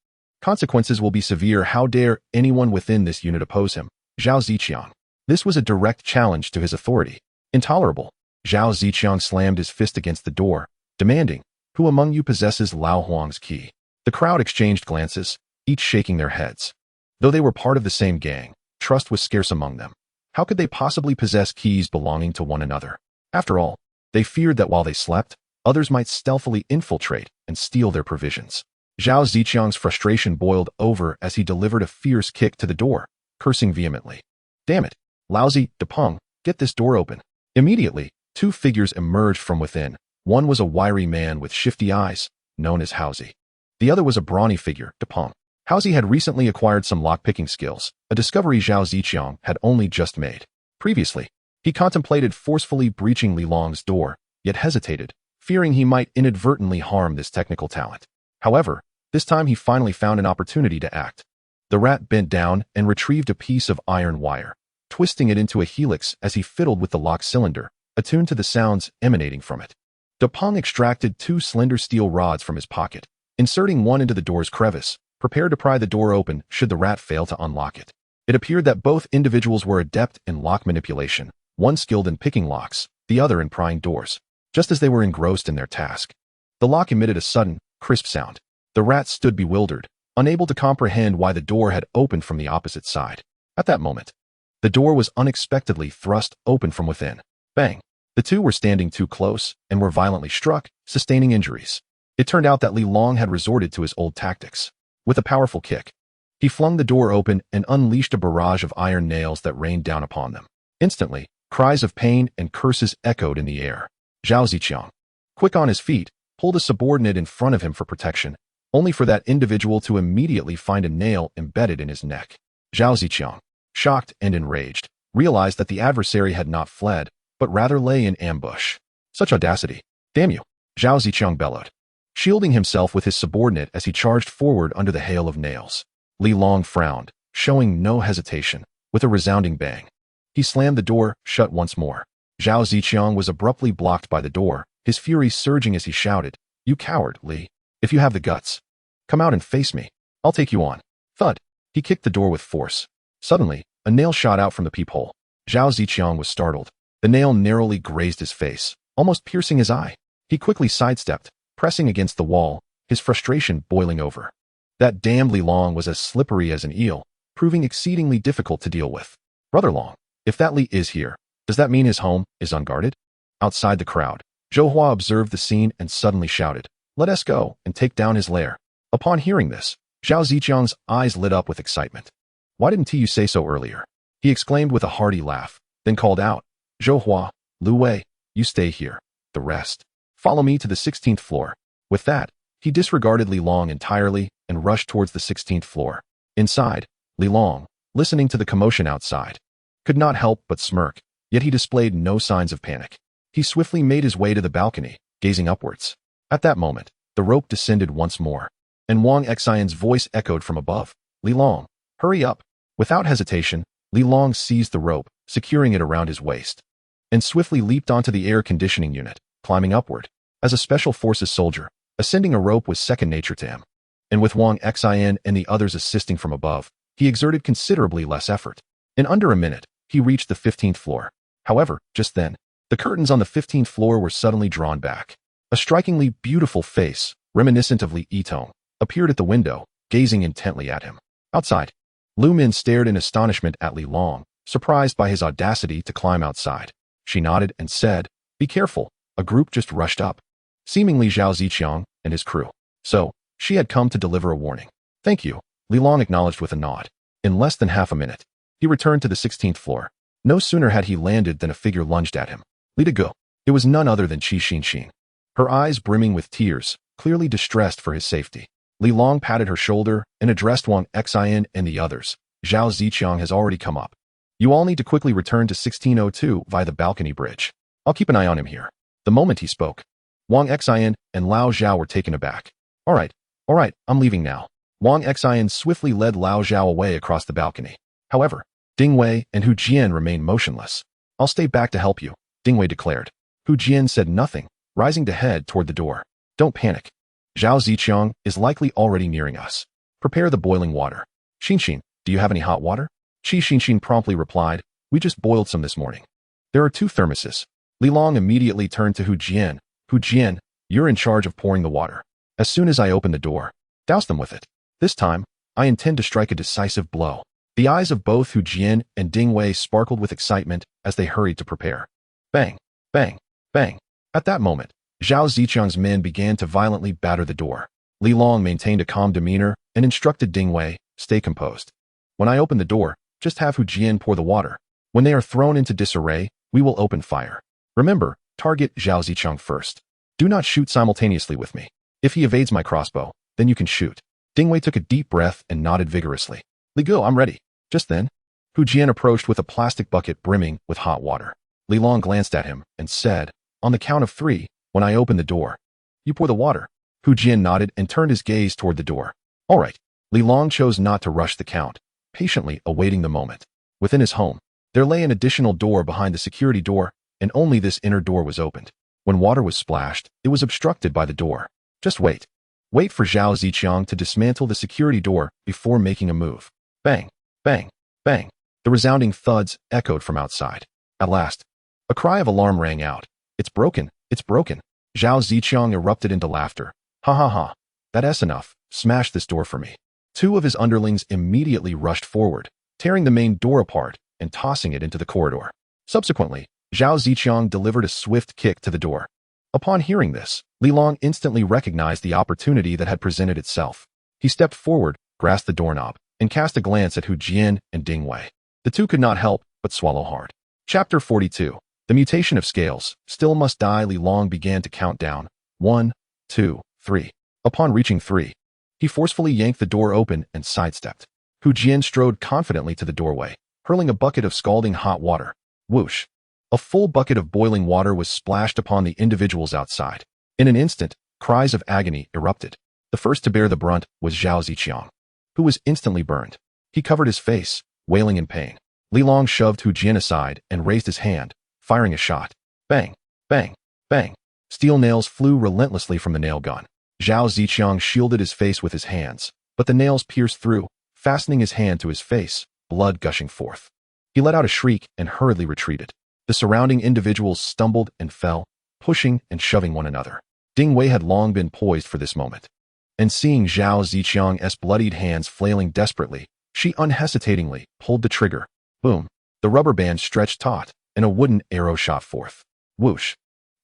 Consequences will be severe. How dare anyone within this unit oppose him? Zhao Ziqiang. This was a direct challenge to his authority. Intolerable. Zhao Ziqiang slammed his fist against the door, demanding, "Who among you possesses Lao Huang's key?" The crowd exchanged glances, each shaking their heads. Though they were part of the same gang, trust was scarce among them. How could they possibly possess keys belonging to one another? After all, they feared that while they slept, others might stealthily infiltrate and steal their provisions. Zhao Ziqiang's frustration boiled over as he delivered a fierce kick to the door, cursing vehemently. "Damn it! Lousy, Depeng, get this door open." Immediately, two figures emerged from within. One was a wiry man with shifty eyes, known as Housie. The other was a brawny figure, Depeng. Housie had recently acquired some lockpicking skills, a discovery Zhao Ziqiang had only just made. Previously, he contemplated forcefully breaching Li Long's door, yet hesitated, fearing he might inadvertently harm this technical talent. However, this time he finally found an opportunity to act. The rat bent down and retrieved a piece of iron wire, twisting it into a helix as he fiddled with the lock cylinder, attuned to the sounds emanating from it. Depeng extracted two slender steel rods from his pocket, inserting one into the door's crevice, prepared to pry the door open should the rat fail to unlock it. It appeared that both individuals were adept in lock manipulation, one skilled in picking locks, the other in prying doors. Just as they were engrossed in their task, the lock emitted a sudden, crisp sound. The rat stood bewildered, unable to comprehend why the door had opened from the opposite side. At that moment, the door was unexpectedly thrust open from within. Bang! The two were standing too close and were violently struck, sustaining injuries. It turned out that Li Long had resorted to his old tactics. With a powerful kick, he flung the door open and unleashed a barrage of iron nails that rained down upon them. Instantly, cries of pain and curses echoed in the air. Zhao Ziqiang, quick on his feet, pulled a subordinate in front of him for protection, only for that individual to immediately find a nail embedded in his neck. Zhao Ziqiang, shocked and enraged, realized that the adversary had not fled, but rather lay in ambush. Such audacity! Damn you! Zhao Ziqiang bellowed, shielding himself with his subordinate as he charged forward under the hail of nails. Li Long frowned, showing no hesitation. With a resounding bang, he slammed the door shut once more. Zhao Ziqiang was abruptly blocked by the door, his fury surging as he shouted, "You coward, Li! If you have the guts, come out and face me. I'll take you on." Thud! He kicked the door with force. Suddenly, a nail shot out from the peephole. Zhao Ziqiang was startled. The nail narrowly grazed his face, almost piercing his eye. He quickly sidestepped, pressing against the wall, his frustration boiling over. That damned Li Long was as slippery as an eel, proving exceedingly difficult to deal with. "Brother Long, if that Li is here, does that mean his home is unguarded?" Outside the crowd, Zhou Hua observed the scene and suddenly shouted, "Let us go and take down his lair." Upon hearing this, Zhao Ziqiang's eyes lit up with excitement. "Why didn't you say so earlier?" he exclaimed with a hearty laugh, then called out, "Zhou Hua, Lu Wei, you stay here. The rest, follow me to the 16th floor." With that, he disregarded Li Long entirely and rushed towards the 16th floor. Inside, Li Long, listening to the commotion outside, could not help but smirk, yet he displayed no signs of panic. He swiftly made his way to the balcony, gazing upwards. At that moment, the rope descended once more, and Wang Xian's voice echoed from above, "Li Long, hurry up." Without hesitation, Li Long seized the rope, securing it around his waist, and swiftly leaped onto the air conditioning unit, climbing upward. As a special forces soldier, ascending a rope was second nature to him. And with Wang Xian and the others assisting from above, he exerted considerably less effort. In under a minute, he reached the 15th floor. However, just then, the curtains on the 15th floor were suddenly drawn back. A strikingly beautiful face, reminiscent of Li Yitong, appeared at the window, gazing intently at him. Outside, Lu Min stared in astonishment at Li Long, surprised by his audacity to climb outside. She nodded and said, "Be careful, a group just rushed up. Seemingly Zhao Ziqiang and his crew." So, she had come to deliver a warning. "Thank you," Li Long acknowledged with a nod. In less than half a minute, he returned to the 16th floor. No sooner had he landed than a figure lunged at him. Li to go. It was none other than Qi Xinxin. Her eyes brimming with tears, clearly distressed for his safety. Li Long patted her shoulder and addressed Wang Xian and the others. Zhao Ziqiang has already come up. You all need to quickly return to 1602 via the balcony bridge. I'll keep an eye on him here. The moment he spoke, Wang Xian and Lao Zhao were taken aback. All right, I'm leaving now. Wang Xian swiftly led Lao Zhao away across the balcony. However, Ding Wei and Hu Jian remained motionless. I'll stay back to help you, Ding Wei declared. Hu Jian said nothing, rising to head toward the door. Don't panic. Zhao Ziqiang is likely already nearing us. Prepare the boiling water. Xinxin, do you have any hot water? Qi Xinxin promptly replied, we just boiled some this morning. There are 2 thermoses. Li Long immediately turned to Hu Jian. Hu Jian, you're in charge of pouring the water. As soon as I open the door, douse them with it. This time, I intend to strike a decisive blow. The eyes of both Hu Jian and Ding Wei sparkled with excitement as they hurried to prepare. Bang, bang, bang. At that moment, Zhao Ziqiang's men began to violently batter the door. Li Long maintained a calm demeanor and instructed Ding Wei, stay composed. When I open the door, just have Hu Jian pour the water. When they are thrown into disarray, we will open fire. Remember, target Zhao Ziqiang first. Do not shoot simultaneously with me. If he evades my crossbow, then you can shoot. Ding Wei took a deep breath and nodded vigorously. Li Go, I'm ready. Just then, Hu Jian approached with a plastic bucket brimming with hot water. Li Long glanced at him and said, on the count of 3, when I open the door, you pour the water. Hu Jian nodded and turned his gaze toward the door. All right. Li Long chose not to rush the count, patiently awaiting the moment. Within his home, there lay an additional door behind the security door, and only this inner door was opened. When water was splashed, it was obstructed by the door. Just wait. Wait for Zhao Ziqiang to dismantle the security door before making a move. Bang, bang, bang. The resounding thuds echoed from outside. At last, a cry of alarm rang out. It's broken, it's broken. Zhao Ziqiang erupted into laughter. Ha ha ha. That's enough. Smash this door for me. 2 of his underlings immediately rushed forward, tearing the main door apart and tossing it into the corridor. Subsequently, Zhao Ziqiang delivered a swift kick to the door. Upon hearing this, Li Long instantly recognized the opportunity that had presented itself. He stepped forward, grasped the doorknob, and cast a glance at Hu Jian and Ding Wei. The 2 could not help but swallow hard. Chapter 42. The Mutation of Scales. Still must die. Li Long began to count down. 1, 2, 3. Upon reaching 3, he forcefully yanked the door open and sidestepped. Hu Jian strode confidently to the doorway, hurling a bucket of scalding hot water. Whoosh! A full bucket of boiling water was splashed upon the individuals outside. In an instant, cries of agony erupted. The first to bear the brunt was Zhao Ziqiang, who was instantly burned. He covered his face, wailing in pain. Li Long shoved Hu Jian aside and raised his hand, firing a shot. Bang, bang, bang. Steel nails flew relentlessly from the nail gun. Zhao Ziqiang shielded his face with his hands, but the nails pierced through, fastening his hand to his face, blood gushing forth. He let out a shriek and hurriedly retreated. The surrounding individuals stumbled and fell, pushing and shoving one another. Ding Wei had long been poised for this moment. And seeing Zhao Ziqiang's bloodied hands flailing desperately, she unhesitatingly pulled the trigger. Boom! The rubber band stretched taut, and a wooden arrow shot forth. Whoosh!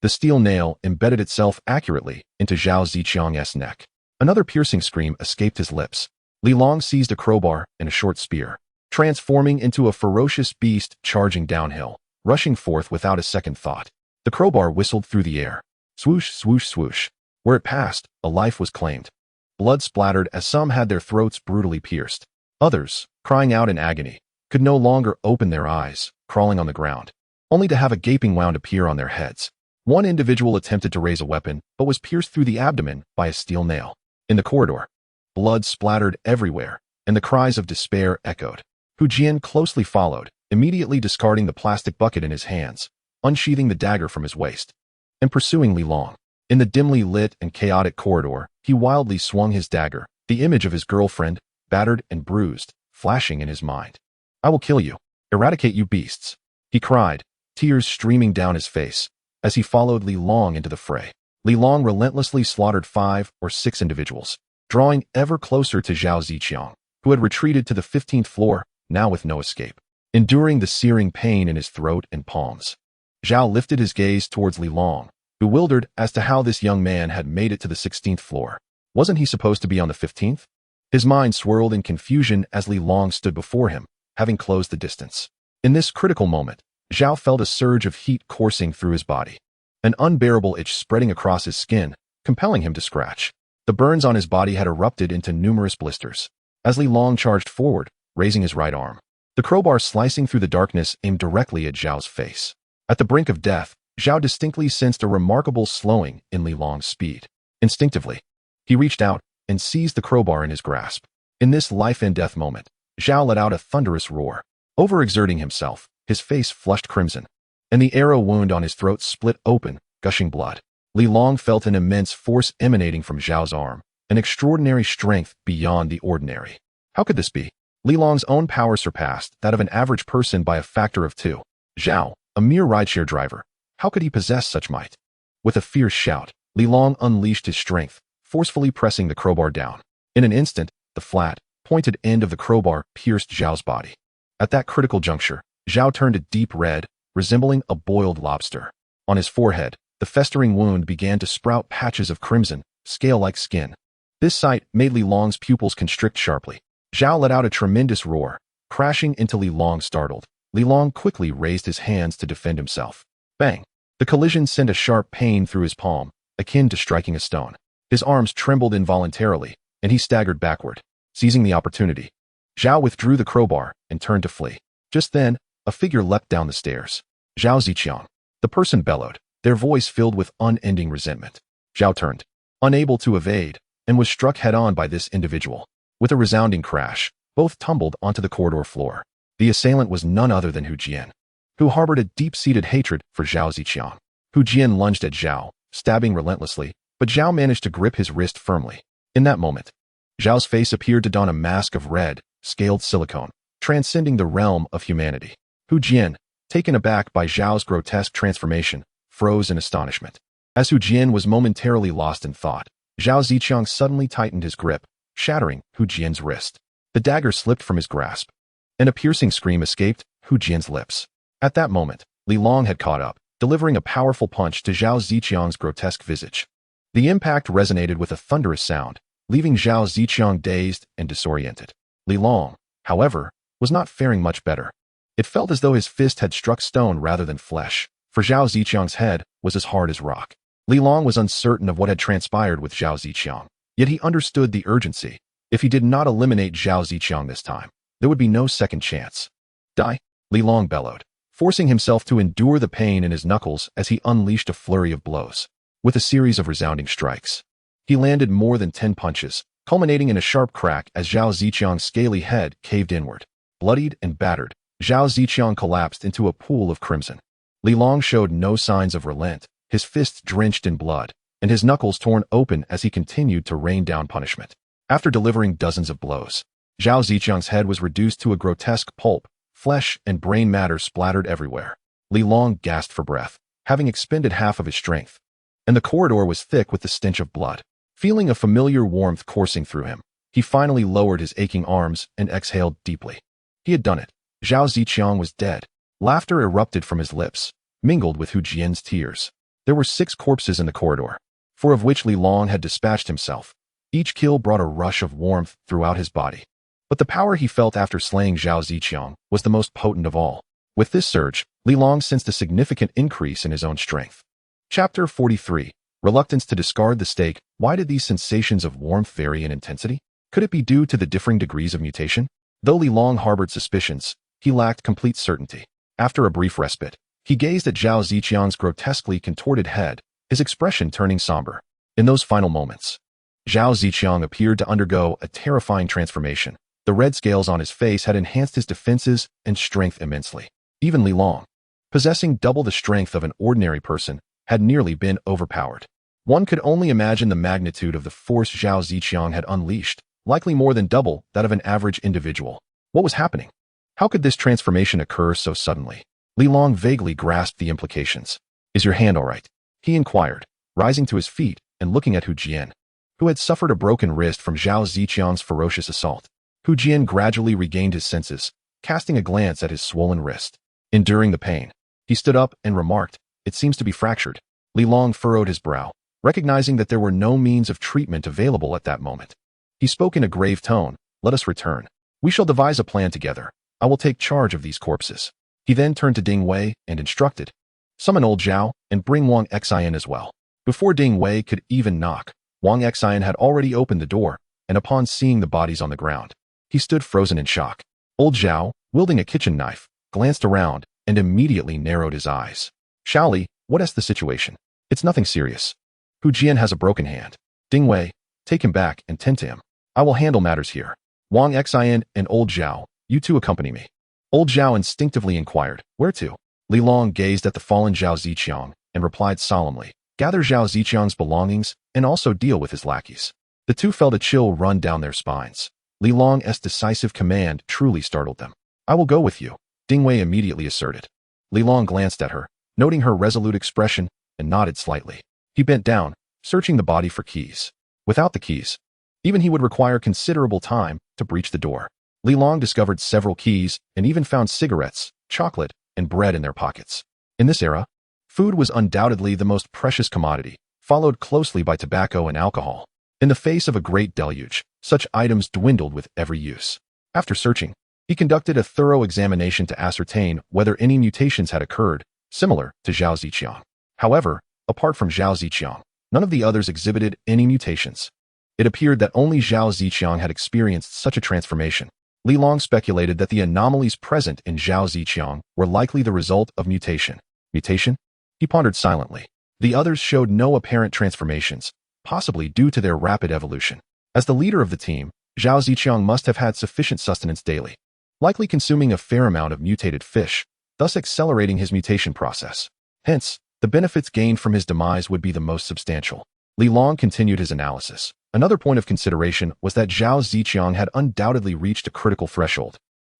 The steel nail embedded itself accurately into Zhao Ziqiang's neck. Another piercing scream escaped his lips. Li Long seized a crowbar and a short spear, transforming into a ferocious beast charging downhill, rushing forth without a second thought. The crowbar whistled through the air. Swoosh, swoosh, swoosh. Where it passed, a life was claimed. Blood splattered as some had their throats brutally pierced. Others, crying out in agony, could no longer open their eyes, crawling on the ground, only to have a gaping wound appear on their heads. One individual attempted to raise a weapon, but was pierced through the abdomen by a steel nail. In the corridor, blood splattered everywhere, and the cries of despair echoed. Hu Jian closely followed, immediately discarding the plastic bucket in his hands, unsheathing the dagger from his waist, and pursuing Li Long. In the dimly lit and chaotic corridor, he wildly swung his dagger, the image of his girlfriend, battered and bruised, flashing in his mind. I will kill you. Eradicate you beasts. He cried, tears streaming down his face, as he followed Li Long into the fray. Li Long relentlessly slaughtered 5 or 6 individuals, drawing ever closer to Zhao Ziqiang, who had retreated to the 15th floor, now with no escape. Enduring the searing pain in his throat and palms, Zhao lifted his gaze towards Li Long, bewildered as to how this young man had made it to the 16th floor. Wasn't he supposed to be on the 15th? His mind swirled in confusion as Li Long stood before him, having closed the distance. In this critical moment, Zhao felt a surge of heat coursing through his body, an unbearable itch spreading across his skin, compelling him to scratch. The burns on his body had erupted into numerous blisters. As Li Long charged forward, raising his right arm, the crowbar slicing through the darkness aimed directly at Zhao's face. At the brink of death, Zhao distinctly sensed a remarkable slowing in Li Long's speed. Instinctively, he reached out and seized the crowbar in his grasp. In this life-and-death moment, Zhao let out a thunderous roar. Overexerting himself, his face flushed crimson, and the arrow wound on his throat split open, gushing blood. Li Long felt an immense force emanating from Zhao's arm, an extraordinary strength beyond the ordinary. How could this be? Li Long's own power surpassed that of an average person by a factor of 2. Zhao, a mere rideshare driver, how could he possess such might? With a fierce shout, Li Long unleashed his strength, forcefully pressing the crowbar down. In an instant, the flat, pointed end of the crowbar pierced Zhao's body. At that critical juncture, Zhao turned a deep red, resembling a boiled lobster. On his forehead, the festering wound began to sprout patches of crimson, scale-like skin. This sight made Li Long's pupils constrict sharply. Zhao let out a tremendous roar, crashing into Li Long startled. Li Long quickly raised his hands to defend himself. Bang! The collision sent a sharp pain through his palm, akin to striking a stone. His arms trembled involuntarily, and he staggered backward. Seizing the opportunity, Zhao withdrew the crowbar and turned to flee. Just then, a figure leapt down the stairs. Zhao Ziqiang. The person bellowed, their voice filled with unending resentment. Zhao turned, unable to evade, and was struck head-on by this individual. With a resounding crash, both tumbled onto the corridor floor. The assailant was none other than Hu Jian, who harbored a deep-seated hatred for Zhao Ziqiang. Hu Jian lunged at Zhao, stabbing relentlessly, but Zhao managed to grip his wrist firmly. In that moment, Zhao's face appeared to don a mask of red, scaled silicone, transcending the realm of humanity. Hu Jian, taken aback by Zhao's grotesque transformation, froze in astonishment. As Hu Jian was momentarily lost in thought, Zhao Ziqiang suddenly tightened his grip, shattering Hu Jian's wrist. The dagger slipped from his grasp, and a piercing scream escaped Hu Jian's lips. At that moment, Li Long had caught up, delivering a powerful punch to Zhao Ziqiang's grotesque visage. The impact resonated with a thunderous sound, leaving Zhao Ziqiang dazed and disoriented. Li Long, however, was not faring much better. It felt as though his fist had struck stone rather than flesh, for Zhao Ziqiang's head was as hard as rock. Li Long was uncertain of what had transpired with Zhao Ziqiang, yet he understood the urgency. If he did not eliminate Zhao Ziqiang this time, there would be no second chance. Die! Li Long bellowed, forcing himself to endure the pain in his knuckles as he unleashed a flurry of blows. With a series of resounding strikes, he landed more than 10 punches, culminating in a sharp crack as Zhao Ziqiang's scaly head caved inward. Bloodied and battered, Zhao Ziqiang collapsed into a pool of crimson. Li Long showed no signs of relent, his fists drenched in blood, and his knuckles torn open as he continued to rain down punishment. After delivering dozens of blows, Zhao Ziqiang's head was reduced to a grotesque pulp, flesh and brain matter splattered everywhere. Li Long gasped for breath, having expended half of his strength, and the corridor was thick with the stench of blood. Feeling a familiar warmth coursing through him, he finally lowered his aching arms and exhaled deeply. He had done it. Zhao Ziqiang was dead. Laughter erupted from his lips, mingled with Hu Jian's tears. There were 6 corpses in the corridor, 4 of which Li Long had dispatched himself. Each kill brought a rush of warmth throughout his body. But the power he felt after slaying Zhao Ziqiang was the most potent of all. With this surge, Li Long sensed a significant increase in his own strength. Chapter 43. Reluctance to discard the stake. Why did these sensations of warmth vary in intensity? Could it be due to the differing degrees of mutation? Though Li Long harbored suspicions, he lacked complete certainty. After a brief respite, he gazed at Zhao Ziqiang's grotesquely contorted head, his expression turning somber. In those final moments, Zhao Ziqiang appeared to undergo a terrifying transformation. The red scales on his face had enhanced his defenses and strength immensely. Even Li Long, possessing double the strength of an ordinary person, had nearly been overpowered. One could only imagine the magnitude of the force Zhao Ziqiang had unleashed, likely more than double that of an average individual. What was happening? How could this transformation occur so suddenly? Li Long vaguely grasped the implications. Is your hand all right? He inquired, rising to his feet and looking at Hu Jian, who had suffered a broken wrist from Zhao Ziqiang's ferocious assault. Hu Jian gradually regained his senses, casting a glance at his swollen wrist. Enduring the pain, he stood up and remarked, "It seems to be fractured." Li Long furrowed his brow, recognizing that there were no means of treatment available at that moment. He spoke in a grave tone. Let us return. We shall devise a plan together. I will take charge of these corpses. He then turned to Ding Wei and instructed, summon old Zhao and bring Wang Xian as well. Before Ding Wei could even knock, Wang Xian had already opened the door, and upon seeing the bodies on the ground, he stood frozen in shock. Old Zhao, wielding a kitchen knife, glanced around and immediately narrowed his eyes. Shaoli, what is the situation? It's nothing serious. Hu Jian has a broken hand. Ding Wei, take him back and tend to him. I will handle matters here. Wang Xian and old Zhao, you two accompany me. Old Zhao instinctively inquired, where to? Li Long gazed at the fallen Zhao Ziqiang and replied solemnly, gather Zhao Ziqiang's belongings and also deal with his lackeys. The two felt a chill run down their spines. Li Long's decisive command truly startled them. I will go with you, Ding Wei immediately asserted. Li Long glanced at her, noting her resolute expression, and nodded slightly. He bent down, searching the body for keys. Without the keys, even he would require considerable time to breach the door. Li Long discovered several keys and even found cigarettes, chocolate, and bread in their pockets. In this era, food was undoubtedly the most precious commodity, followed closely by tobacco and alcohol. In the face of a great deluge, such items dwindled with every use. After searching, he conducted a thorough examination to ascertain whether any mutations had occurred, similar to Zhao Ziqiang. However, apart from Zhao Ziqiang, none of the others exhibited any mutations. It appeared that only Zhao Ziqiang had experienced such a transformation. Li Long speculated that the anomalies present in Zhao Ziqiang were likely the result of mutation. Mutation? He pondered silently. The others showed no apparent transformations, possibly due to their rapid evolution. As the leader of the team, Zhao Ziqiang must have had sufficient sustenance daily, likely consuming a fair amount of mutated fish, thus accelerating his mutation process. Hence, the benefits gained from his demise would be the most substantial. Li Long continued his analysis. Another point of consideration was that Zhao Ziqiang had undoubtedly reached a critical threshold,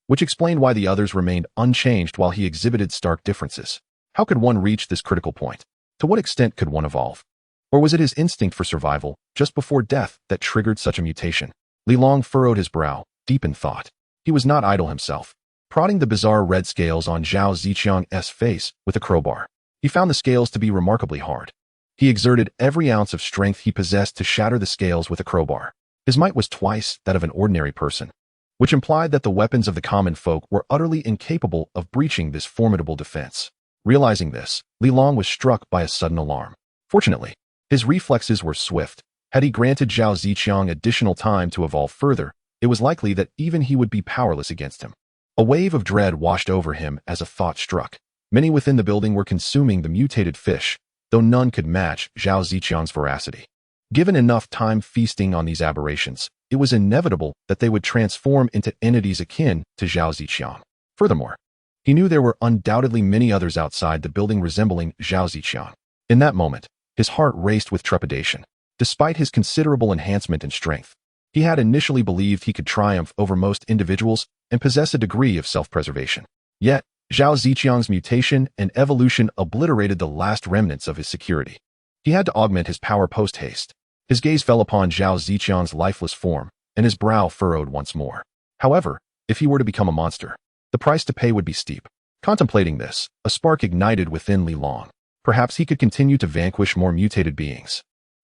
which explained why the others remained unchanged while he exhibited stark differences. How could one reach this critical point? To what extent could one evolve? Or was it his instinct for survival, just before death, that triggered such a mutation? Li Long furrowed his brow, deep in thought. He was not idle himself. Prodding the bizarre red scales on Zhao Ziqiang's face with a crowbar, he found the scales to be remarkably hard. He exerted every ounce of strength he possessed to shatter the scales with a crowbar. His might was twice that of an ordinary person, which implied that the weapons of the common folk were utterly incapable of breaching this formidable defense. Realizing this, Li Long was struck by a sudden alarm. Fortunately, his reflexes were swift. Had he granted Zhao Ziqiang additional time to evolve further, it was likely that even he would be powerless against him. A wave of dread washed over him as a thought struck. Many within the building were consuming the mutated fish, though none could match Zhao Ziqiang's voracity. Given enough time feasting on these aberrations, it was inevitable that they would transform into entities akin to Zhao Ziqiang. Furthermore, he knew there were undoubtedly many others outside the building resembling Zhao Ziqiang. In that moment, his heart raced with trepidation. Despite his considerable enhancement in strength, he had initially believed he could triumph over most individuals and possess a degree of self-preservation. Yet, Zhao Ziqiang's mutation and evolution obliterated the last remnants of his security. He had to augment his power post-haste. His gaze fell upon Zhao Ziqiang's lifeless form, and his brow furrowed once more. However, if he were to become a monster, the price to pay would be steep. Contemplating this, a spark ignited within Li Long. Perhaps he could continue to vanquish more mutated beings,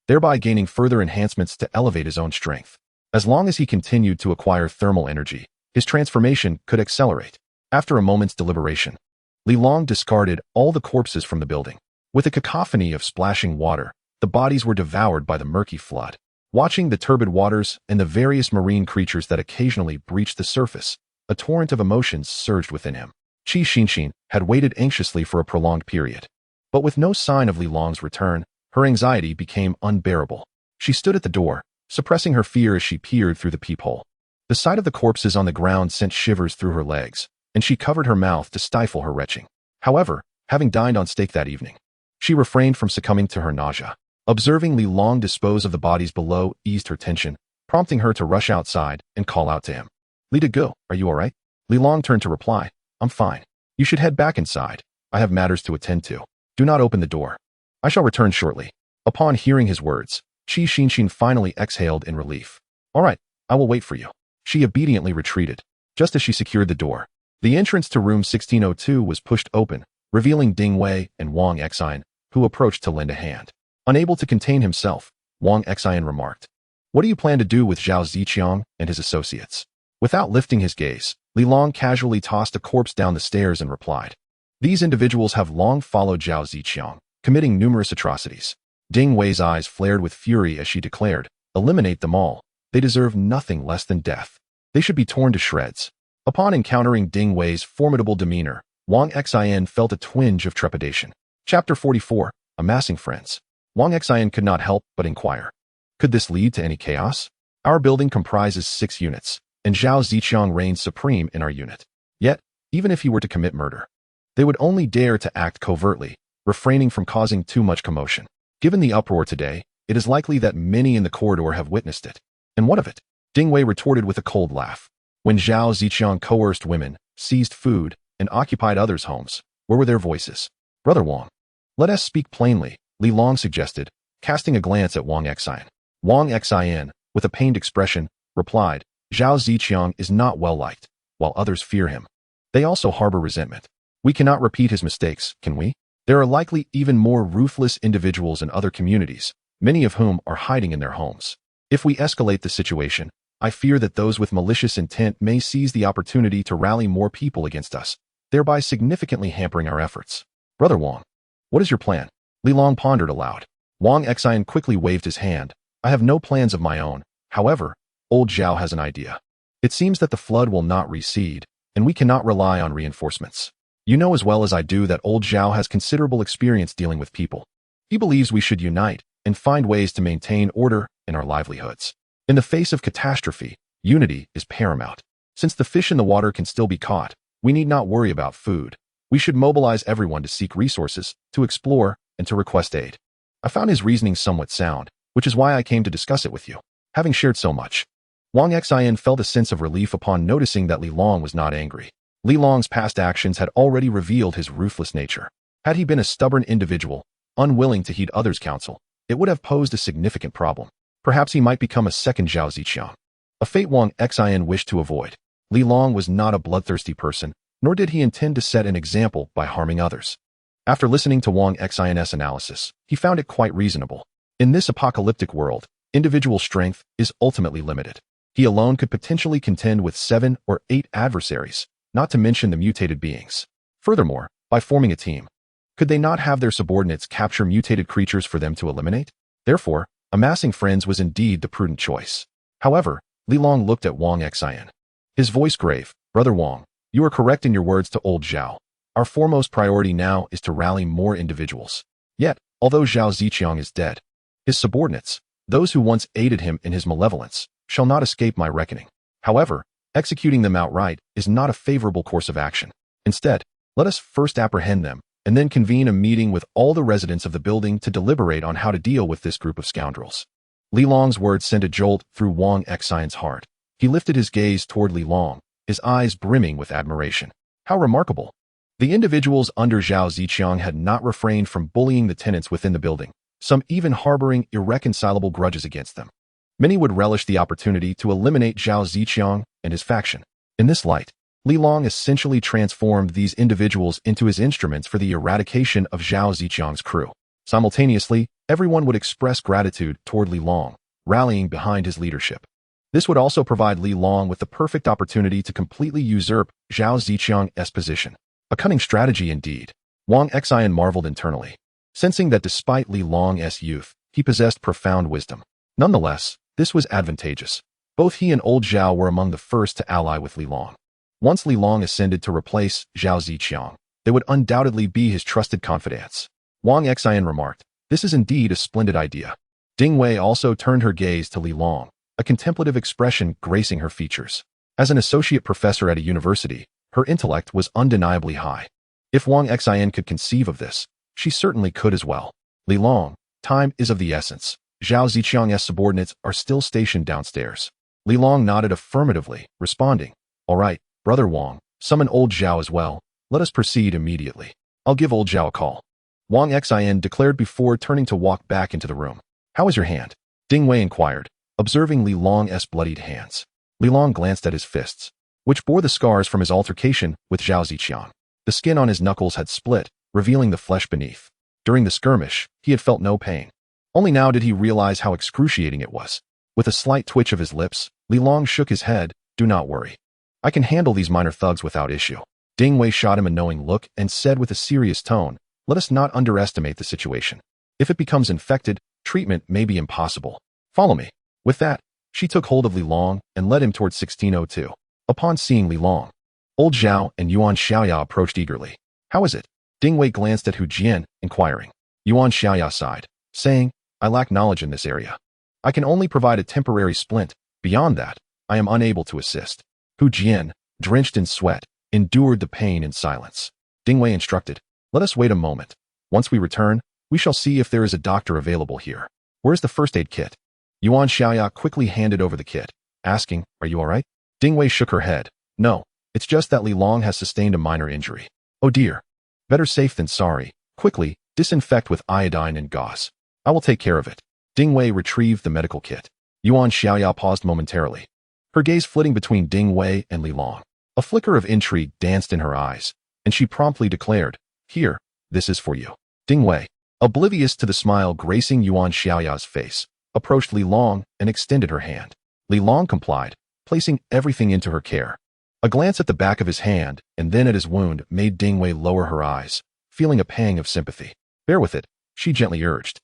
thereby gaining further enhancements to elevate his own strength. As long as he continued to acquire thermal energy, his transformation could accelerate. After a moment's deliberation, Li Long discarded all the corpses from the building. With a cacophony of splashing water, the bodies were devoured by the murky flood. Watching the turbid waters and the various marine creatures that occasionally breached the surface, a torrent of emotions surged within him. Qi Xinxin had waited anxiously for a prolonged period. But with no sign of Li Long's return, her anxiety became unbearable. She stood at the door, suppressing her fear as she peered through the peephole. The sight of the corpses on the ground sent shivers through her legs, and she covered her mouth to stifle her retching. However, having dined on steak that evening, she refrained from succumbing to her nausea. Observing Li Long dispose of the bodies below eased her tension, prompting her to rush outside and call out to him. Li De Go, are you all right? Li Long turned to reply, I'm fine. You should head back inside. I have matters to attend to. Do not open the door. I shall return shortly. Upon hearing his words, Qi Xinxin finally exhaled in relief. All right, I will wait for you. She obediently retreated. Just as she secured the door, the entrance to room 1602 was pushed open, revealing Ding Wei and Wang Xian, who approached to lend a hand. Unable to contain himself, Wang Xian remarked, What do you plan to do with Zhao Ziqiang and his associates? Without lifting his gaze, Li Long casually tossed a corpse down the stairs and replied, these individuals have long followed Zhao Ziqiang, committing numerous atrocities. Ding Wei's eyes flared with fury as she declared, eliminate them all. They deserve nothing less than death. They should be torn to shreds. Upon encountering Ding Wei's formidable demeanor, Wang Xian felt a twinge of trepidation. Chapter 44. Amassing Friends. Wang Xian could not help but inquire. Could this lead to any chaos? Our building comprises 6 units, and Zhao Ziqiang reigns supreme in our unit. Yet, even if he were to commit murder, they would only dare to act covertly, refraining from causing too much commotion. Given the uproar today, it is likely that many in the corridor have witnessed it. And what of it? Ding Wei retorted with a cold laugh. When Zhao Ziqiang coerced women, seized food, and occupied others' homes, where were their voices? Brother Wang. Let us speak plainly, Li Long suggested, casting a glance at Wang Xian. Wang Xian, with a pained expression, replied, Zhao Ziqiang is not well liked, while others fear him. They also harbor resentment. We cannot repeat his mistakes, can we? There are likely even more ruthless individuals in other communities, many of whom are hiding in their homes. If we escalate the situation, I fear that those with malicious intent may seize the opportunity to rally more people against us, thereby significantly hampering our efforts. Brother Wang, what is your plan? Li Long pondered aloud. Wang Xian quickly waved his hand. I have no plans of my own. However, old Zhao has an idea. It seems that the flood will not recede, and we cannot rely on reinforcements. You know as well as I do that old Zhao has considerable experience dealing with people. He believes we should unite and find ways to maintain order in our livelihoods. In the face of catastrophe, unity is paramount. Since the fish in the water can still be caught, we need not worry about food. We should mobilize everyone to seek resources, to explore, and to request aid. I found his reasoning somewhat sound, which is why I came to discuss it with you. Having shared so much, Wang Xian felt a sense of relief upon noticing that Li Long was not angry. Li Long's past actions had already revealed his ruthless nature. Had he been a stubborn individual, unwilling to heed others' counsel, it would have posed a significant problem. Perhaps he might become a second Zhao Ziqiang, a fate Wang Xian wished to avoid. Li Long was not a bloodthirsty person, nor did he intend to set an example by harming others. After listening to Wang Xian's analysis, he found it quite reasonable. In this apocalyptic world, individual strength is ultimately limited. He alone could potentially contend with 7 or 8 adversaries, not to mention the mutated beings. Furthermore, by forming a team, could they not have their subordinates capture mutated creatures for them to eliminate? Therefore, amassing friends was indeed the prudent choice. However, Li Long looked at Wang Xian. His voice grave, Brother Wang, you are correct in your words to old Zhao. Our foremost priority now is to rally more individuals. Yet, although Zhao Ziqiang is dead, his subordinates, those who once aided him in his malevolence, shall not escape my reckoning. However, executing them outright is not a favorable course of action. Instead, let us first apprehend them, and then convene a meeting with all the residents of the building to deliberate on how to deal with this group of scoundrels. Li Long's words sent a jolt through Wang Xian's heart. He lifted his gaze toward Li Long, his eyes brimming with admiration. How remarkable! The individuals under Zhao Ziqiang had not refrained from bullying the tenants within the building, some even harboring irreconcilable grudges against them. Many would relish the opportunity to eliminate Zhao Ziqiang and his faction. In this light, Li Long essentially transformed these individuals into his instruments for the eradication of Zhao Ziqiang's crew. Simultaneously, everyone would express gratitude toward Li Long, rallying behind his leadership. This would also provide Li Long with the perfect opportunity to completely usurp Zhao Ziqiang's position. A cunning strategy indeed. Wang Xian marveled internally, sensing that despite Li Long's youth, he possessed profound wisdom. Nonetheless, this was advantageous. Both he and old Zhao were among the first to ally with Li Long. Once Li Long ascended to replace Zhao Ziqiang, they would undoubtedly be his trusted confidants. Wang Xian remarked, this is indeed a splendid idea. Ding Wei also turned her gaze to Li Long, a contemplative expression gracing her features. As an associate professor at a university, her intellect was undeniably high. If Wang Xian could conceive of this, she certainly could as well. Li Long, time is of the essence. Zhao Ziqiang's subordinates are still stationed downstairs. Li Long nodded affirmatively, responding, all right, Brother Wang, summon old Zhao as well. Let us proceed immediately. I'll give old Zhao a call. Wang Xian declared before turning to walk back into the room. How is your hand? Ding Wei inquired, observing Li Long's bloodied hands. Li Long glanced at his fists, which bore the scars from his altercation with Zhao Ziqiang. The skin on his knuckles had split, revealing the flesh beneath. During the skirmish, he had felt no pain. Only now did he realize how excruciating it was. With a slight twitch of his lips, Li Long shook his head. Do not worry. I can handle these minor thugs without issue. Ding Wei shot him a knowing look and said with a serious tone, let us not underestimate the situation. If it becomes infected, treatment may be impossible. Follow me. With that, she took hold of Li Long and led him toward 1602. Upon seeing Li Long, Old Zhao and Yuan Xiaoya approached eagerly. How is it? Ding Wei glanced at Hu Jian, inquiring. Yuan Xiaoya sighed, saying, I lack knowledge in this area. I can only provide a temporary splint. Beyond that, I am unable to assist. Hu Jian, drenched in sweat, endured the pain in silence. Ding Wei instructed, let us wait a moment. Once we return, we shall see if there is a doctor available here. Where's the first aid kit? Yuan Xiaoya quickly handed over the kit, asking, are you all right? Ding Wei shook her head. No, it's just that Li Long has sustained a minor injury. Oh dear. Better safe than sorry. Quickly, disinfect with iodine and gauze. I will take care of it. Ding Wei retrieved the medical kit. Yuan Xiaoya paused momentarily, her gaze flitting between Ding Wei and Li Long. A flicker of intrigue danced in her eyes, and she promptly declared, here, this is for you. Ding Wei, oblivious to the smile gracing Yuan Xiaoya's face, approached Li Long and extended her hand. Li Long complied, placing everything into her care. A glance at the back of his hand and then at his wound made Ding Wei lower her eyes, feeling a pang of sympathy. Bear with it, she gently urged.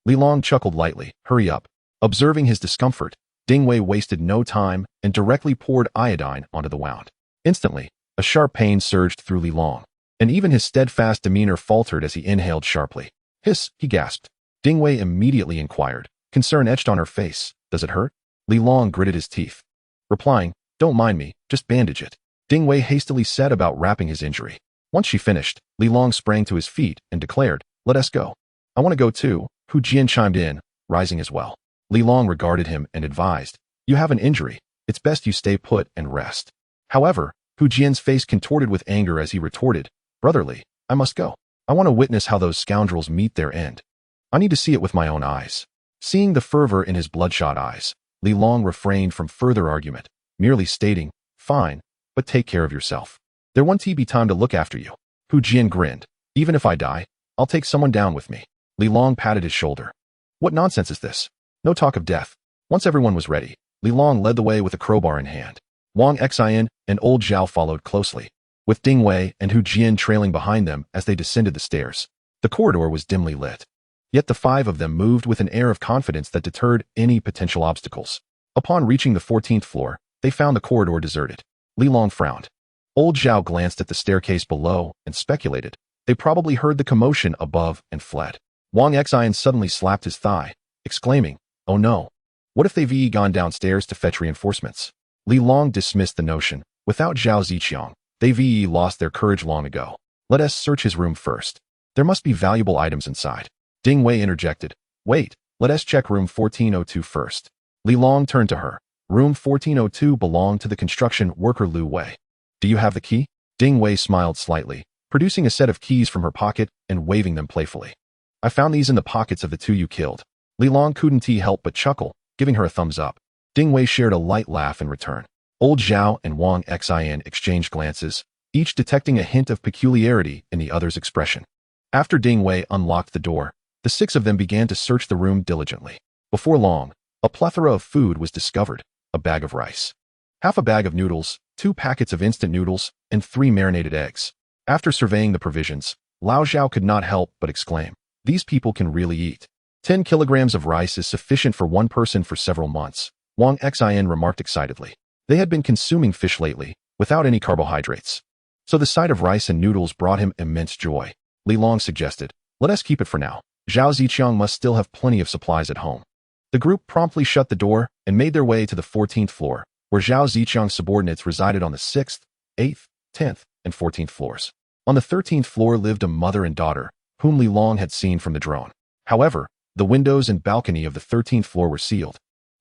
Li Long chuckled lightly. Hurry up. Observing his discomfort, Ding Wei wasted no time and directly poured iodine onto the wound. Instantly, a sharp pain surged through Li Long, and even his steadfast demeanor faltered as he inhaled sharply. Hiss, he gasped. Ding Wei immediately inquired, concern etched on her face. Does it hurt? Li Long gritted his teeth, replying, don't mind me, just bandage it. Ding Wei hastily set about wrapping his injury. Once she finished, Li Long sprang to his feet and declared, let us go. I want to go too. Hu Jian chimed in, rising as well. Li Long regarded him and advised, you have an injury. It's best you stay put and rest. However, Hu Jian's face contorted with anger as he retorted, brotherly, I must go. I want to witness how those scoundrels meet their end. I need to see it with my own eyes. Seeing the fervor in his bloodshot eyes, Li Long refrained from further argument, merely stating, fine, but take care of yourself. There won't be time to look after you. Hu Jian grinned. Even if I die, I'll take someone down with me. Li Long patted his shoulder. What nonsense is this? No talk of death. Once everyone was ready, Li Long led the way with a crowbar in hand. Wang Xian and Old Zhao followed closely, with Ding Wei and Hu Jian trailing behind them as they descended the stairs. The corridor was dimly lit. Yet the five of them moved with an air of confidence that deterred any potential obstacles. Upon reaching the 14th floor, they found the corridor deserted. Li Long frowned. Old Zhao glanced at the staircase below and speculated. They probably heard the commotion above and fled. Wang Xian suddenly slapped his thigh, exclaiming, oh no. What if they've gone downstairs to fetch reinforcements? Li Long dismissed the notion. Without Zhao Ziqiang, they've lost their courage long ago. Let us search his room first. There must be valuable items inside. Ding Wei interjected. Wait, let us check room 1402 first. Li Long turned to her. Room 1402 belonged to the construction worker Lu Wei. Do you have the key? Ding Wei smiled slightly, producing a set of keys from her pocket and waving them playfully. I found these in the pockets of the two you killed. Li Long couldn't help but chuckle, giving her a thumbs up. Ding Wei shared a light laugh in return. Old Zhao and Wang Xian exchanged glances, each detecting a hint of peculiarity in the other's expression. After Ding Wei unlocked the door, the six of them began to search the room diligently. Before long, a plethora of food was discovered: a bag of rice, half a bag of noodles, 2 packets of instant noodles, and 3 marinated eggs. After surveying the provisions, Lao Zhao could not help but exclaim, these people can really eat. 10 kilograms of rice is sufficient for one person for several months, Wang Xian remarked excitedly. They had been consuming fish lately, without any carbohydrates. So the sight of rice and noodles brought him immense joy. Li Long suggested, let us keep it for now. Zhao Ziqiang must still have plenty of supplies at home. The group promptly shut the door and made their way to the 14th floor, where Zhao Ziqiang's subordinates resided on the 6th, 8th, 10th, and 14th floors. On the 13th floor lived a mother and daughter, whom Li Long had seen from the drone. However, the windows and balcony of the 13th floor were sealed,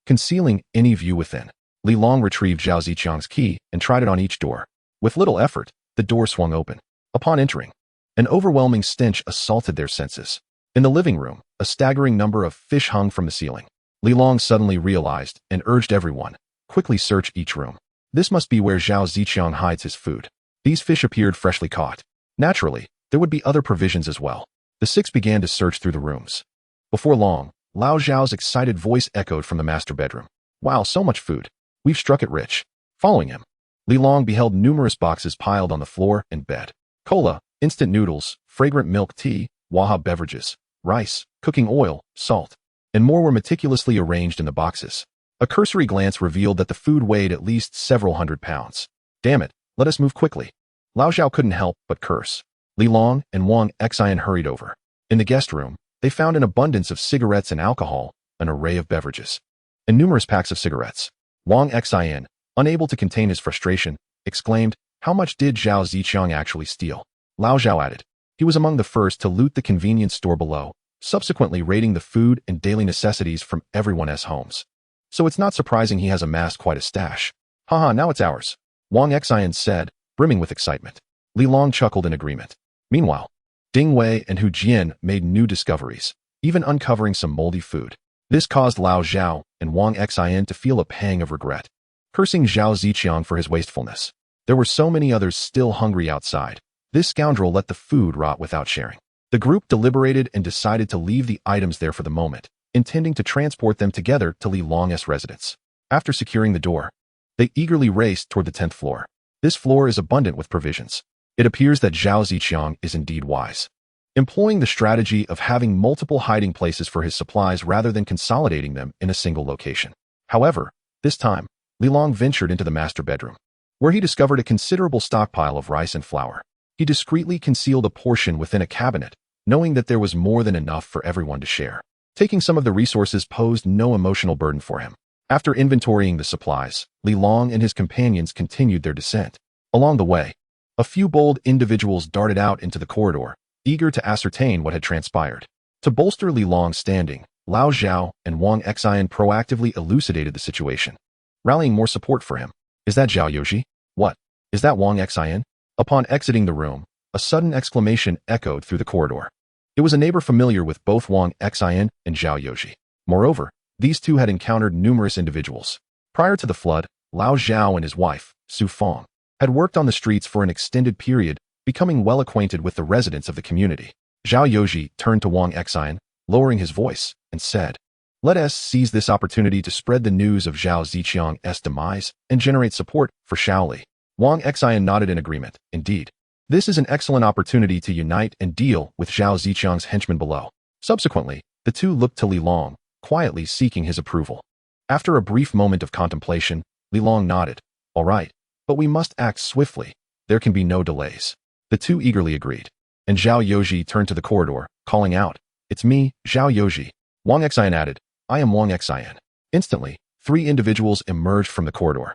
concealing any view within. Li Long retrieved Zhao Ziqiang's key and tried it on each door. With little effort, the door swung open. Upon entering, an overwhelming stench assaulted their senses. In the living room, a staggering number of fish hung from the ceiling. Li Long suddenly realized and urged everyone, quickly search each room. This must be where Zhao Ziqiang hides his food. These fish appeared freshly caught. Naturally, there would be other provisions as well. The six began to search through the rooms. Before long, Lao Zhao's excited voice echoed from the master bedroom. Wow, so much food. We've struck it rich. Following him, Li Long beheld numerous boxes piled on the floor and bed. Cola, instant noodles, fragrant milk tea, Waha beverages, rice, cooking oil, salt, and more were meticulously arranged in the boxes. A cursory glance revealed that the food weighed at least several hundred pounds. Damn it, let us move quickly. Lao Zhao couldn't help but curse. Li Long and Wang Xian hurried over. In the guest room, they found an abundance of cigarettes and alcohol, an array of beverages, and numerous packs of cigarettes. Wang Xian, unable to contain his frustration, exclaimed, "How much did Zhao Ziqiang actually steal?" Lao Zhao added, "He was among the first to loot the convenience store below, subsequently raiding the food and daily necessities from everyone's homes. So it's not surprising he has amassed quite a stash." "Haha, now it's ours," Wang Xian said, brimming with excitement. Li Long chuckled in agreement. Meanwhile, Ding Wei and Hu Jian made new discoveries, even uncovering some moldy food. This caused Lao Zhao and Wang Xian to feel a pang of regret, cursing Zhao Ziqiang for his wastefulness. There were so many others still hungry outside. This scoundrel let the food rot without sharing. The group deliberated and decided to leave the items there for the moment, intending to transport them together to Li Long's residence. After securing the door, they eagerly raced toward the 10th floor. This floor is abundant with provisions. It appears that Zhao Ziqiang is indeed wise, employing the strategy of having multiple hiding places for his supplies rather than consolidating them in a single location. However, this time, Li Long ventured into the master bedroom, where he discovered a considerable stockpile of rice and flour. He discreetly concealed a portion within a cabinet, knowing that there was more than enough for everyone to share. Taking some of the resources posed no emotional burden for him. After inventorying the supplies, Li Long and his companions continued their descent. Along the way, a few bold individuals darted out into the corridor, eager to ascertain what had transpired. To bolster Li Long's standing, Lao Zhao and Wang Xian proactively elucidated the situation, rallying more support for him. "Is that Zhao Yoji? What? Is that Wang Xian?" Upon exiting the room, a sudden exclamation echoed through the corridor. It was a neighbor familiar with both Wang Xian and Zhao Yoji. Moreover, these two had encountered numerous individuals. Prior to the flood, Lao Zhao and his wife, Su Feng, had worked on the streets for an extended period, becoming well acquainted with the residents of the community. Zhao Yoji turned to Wang Xian, lowering his voice, and said, "Let us seize this opportunity to spread the news of Zhao Ziqiang's demise and generate support for Shaoli." Wang Xian nodded in agreement. Indeed, this is an excellent opportunity to unite and deal with Zhao Ziqiang's henchmen below. Subsequently, the two looked to Li Long, quietly seeking his approval. After a brief moment of contemplation, Li Long nodded. "All right, but we must act swiftly. There can be no delays." The two eagerly agreed, and Zhao Yoji turned to the corridor, calling out, "It's me, Zhao Yoji." Wang Xian added, "I am Wang Xian." Instantly, three individuals emerged from the corridor,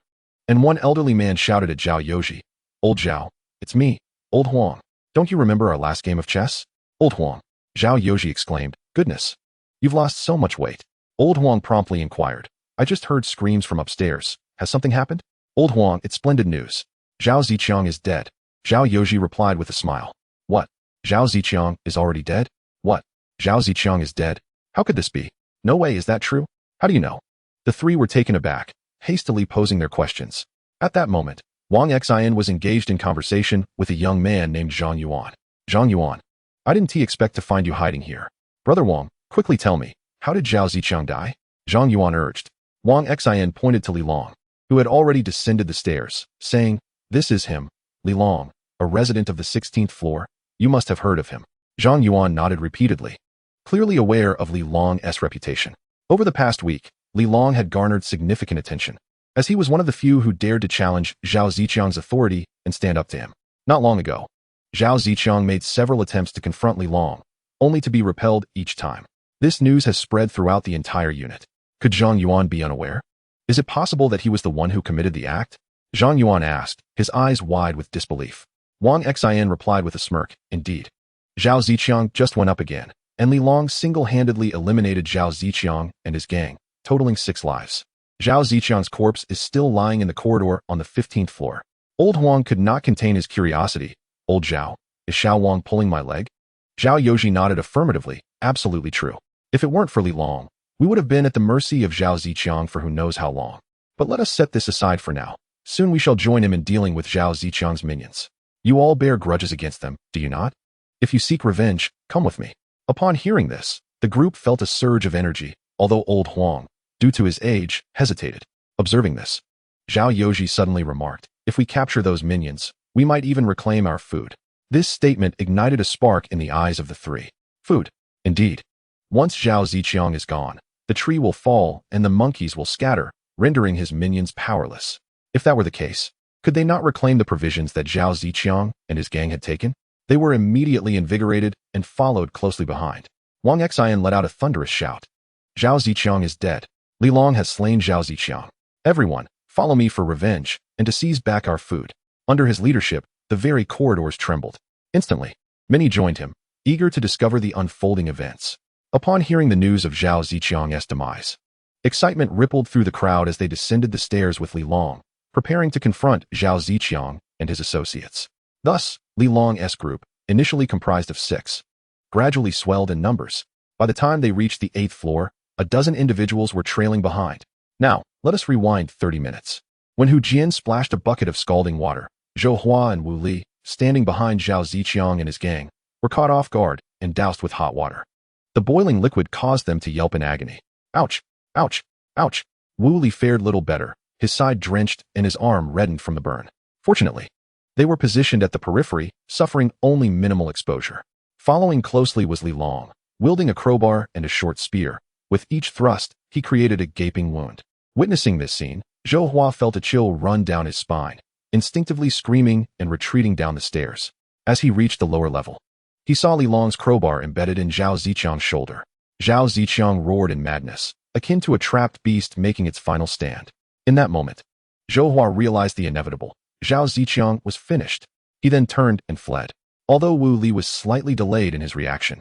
and one elderly man shouted at Zhao Yoji, "Old Zhao, it's me, Old Huang. Don't you remember our last game of chess?" "Old Huang," Zhao Yoji exclaimed, "Goodness, you've lost so much weight." Old Huang promptly inquired, "I just heard screams from upstairs. Has something happened?" "Old Huang, it's splendid news. Zhao Ziqiang is dead." Zhao Yoji replied with a smile. "What? Zhao Ziqiang is already dead? What? Zhao Ziqiang is dead? How could this be? No way, is that true? How do you know?" The three were taken aback, hastily posing their questions. At that moment, Wang Xian was engaged in conversation with a young man named Zhang Yuan. "Zhang Yuan, I didn't expect to find you hiding here. Brother Wang, quickly tell me, how did Zhao Ziqiang die?" Zhang Yuan urged. Wang Xian pointed to Li Long, who had already descended the stairs, saying, "This is him, Li Long, a resident of the 16th floor. You must have heard of him." Zhang Yuan nodded repeatedly, clearly aware of Li Long's reputation. Over the past week, Li Long had garnered significant attention, as he was one of the few who dared to challenge Zhao Ziqiang's authority and stand up to him. Not long ago, Zhao Ziqiang made several attempts to confront Li Long, only to be repelled each time. This news has spread throughout the entire unit. Could Zhang Yuan be unaware? Is it possible that he was the one who committed the act? Zhang Yuan asked, his eyes wide with disbelief. Wang Xian replied with a smirk, "Indeed. Zhao Ziqiang just went up again, and Li Long single-handedly eliminated Zhao Ziqiang and his gang, totaling 6 lives. Zhao Ziqiang's corpse is still lying in the corridor on the 15th floor." Old Huang could not contain his curiosity. "Old Zhao, is Xiao Wang pulling my leg?" Zhao Yoji nodded affirmatively. "Absolutely true. If it weren't for Li Long, we would have been at the mercy of Zhao Ziqiang for who knows how long. But let us set this aside for now. Soon we shall join him in dealing with Zhao Ziqiang's minions. You all bear grudges against them, do you not? If you seek revenge, come with me." Upon hearing this, the group felt a surge of energy. Although Old Huang, due to his age, hesitated. Observing this, Zhao Yoji suddenly remarked, "If we capture those minions, we might even reclaim our food." This statement ignited a spark in the eyes of the three. Food. Indeed. Once Zhao Ziqiang is gone, the tree will fall and the monkeys will scatter, rendering his minions powerless. If that were the case, could they not reclaim the provisions that Zhao Ziqiang and his gang had taken? They were immediately invigorated and followed closely behind. Wang Xian let out a thunderous shout. "Zhao Ziqiang is dead. Li Long has slain Zhao Ziqiang. Everyone, follow me for revenge and to seize back our food." Under his leadership, the very corridors trembled. Instantly, many joined him, eager to discover the unfolding events. Upon hearing the news of Zhao Ziqiang's demise, excitement rippled through the crowd as they descended the stairs with Li Long, preparing to confront Zhao Ziqiang and his associates. Thus, Li Long's group, initially comprised of 6, gradually swelled in numbers. By the time they reached the 8th floor, a dozen individuals were trailing behind. Now, let us rewind 30 minutes. When Hu Jian splashed a bucket of scalding water, Zhou Hua and Wu Li, standing behind Zhao Ziqiang and his gang, were caught off guard and doused with hot water. The boiling liquid caused them to yelp in agony. Ouch! Ouch! Ouch! Wu Li fared little better, his side drenched and his arm reddened from the burn. Fortunately, they were positioned at the periphery, suffering only minimal exposure. Following closely was Li Long, wielding a crowbar and a short spear. With each thrust, he created a gaping wound. Witnessing this scene, Zhou Hua felt a chill run down his spine, instinctively screaming and retreating down the stairs. As he reached the lower level, he saw Li Long's crowbar embedded in Zhao Ziqiang's shoulder. Zhao Ziqiang roared in madness, akin to a trapped beast making its final stand. In that moment, Zhou Hua realized the inevitable. Zhao Ziqiang was finished. He then turned and fled. Although Wu Li was slightly delayed in his reaction,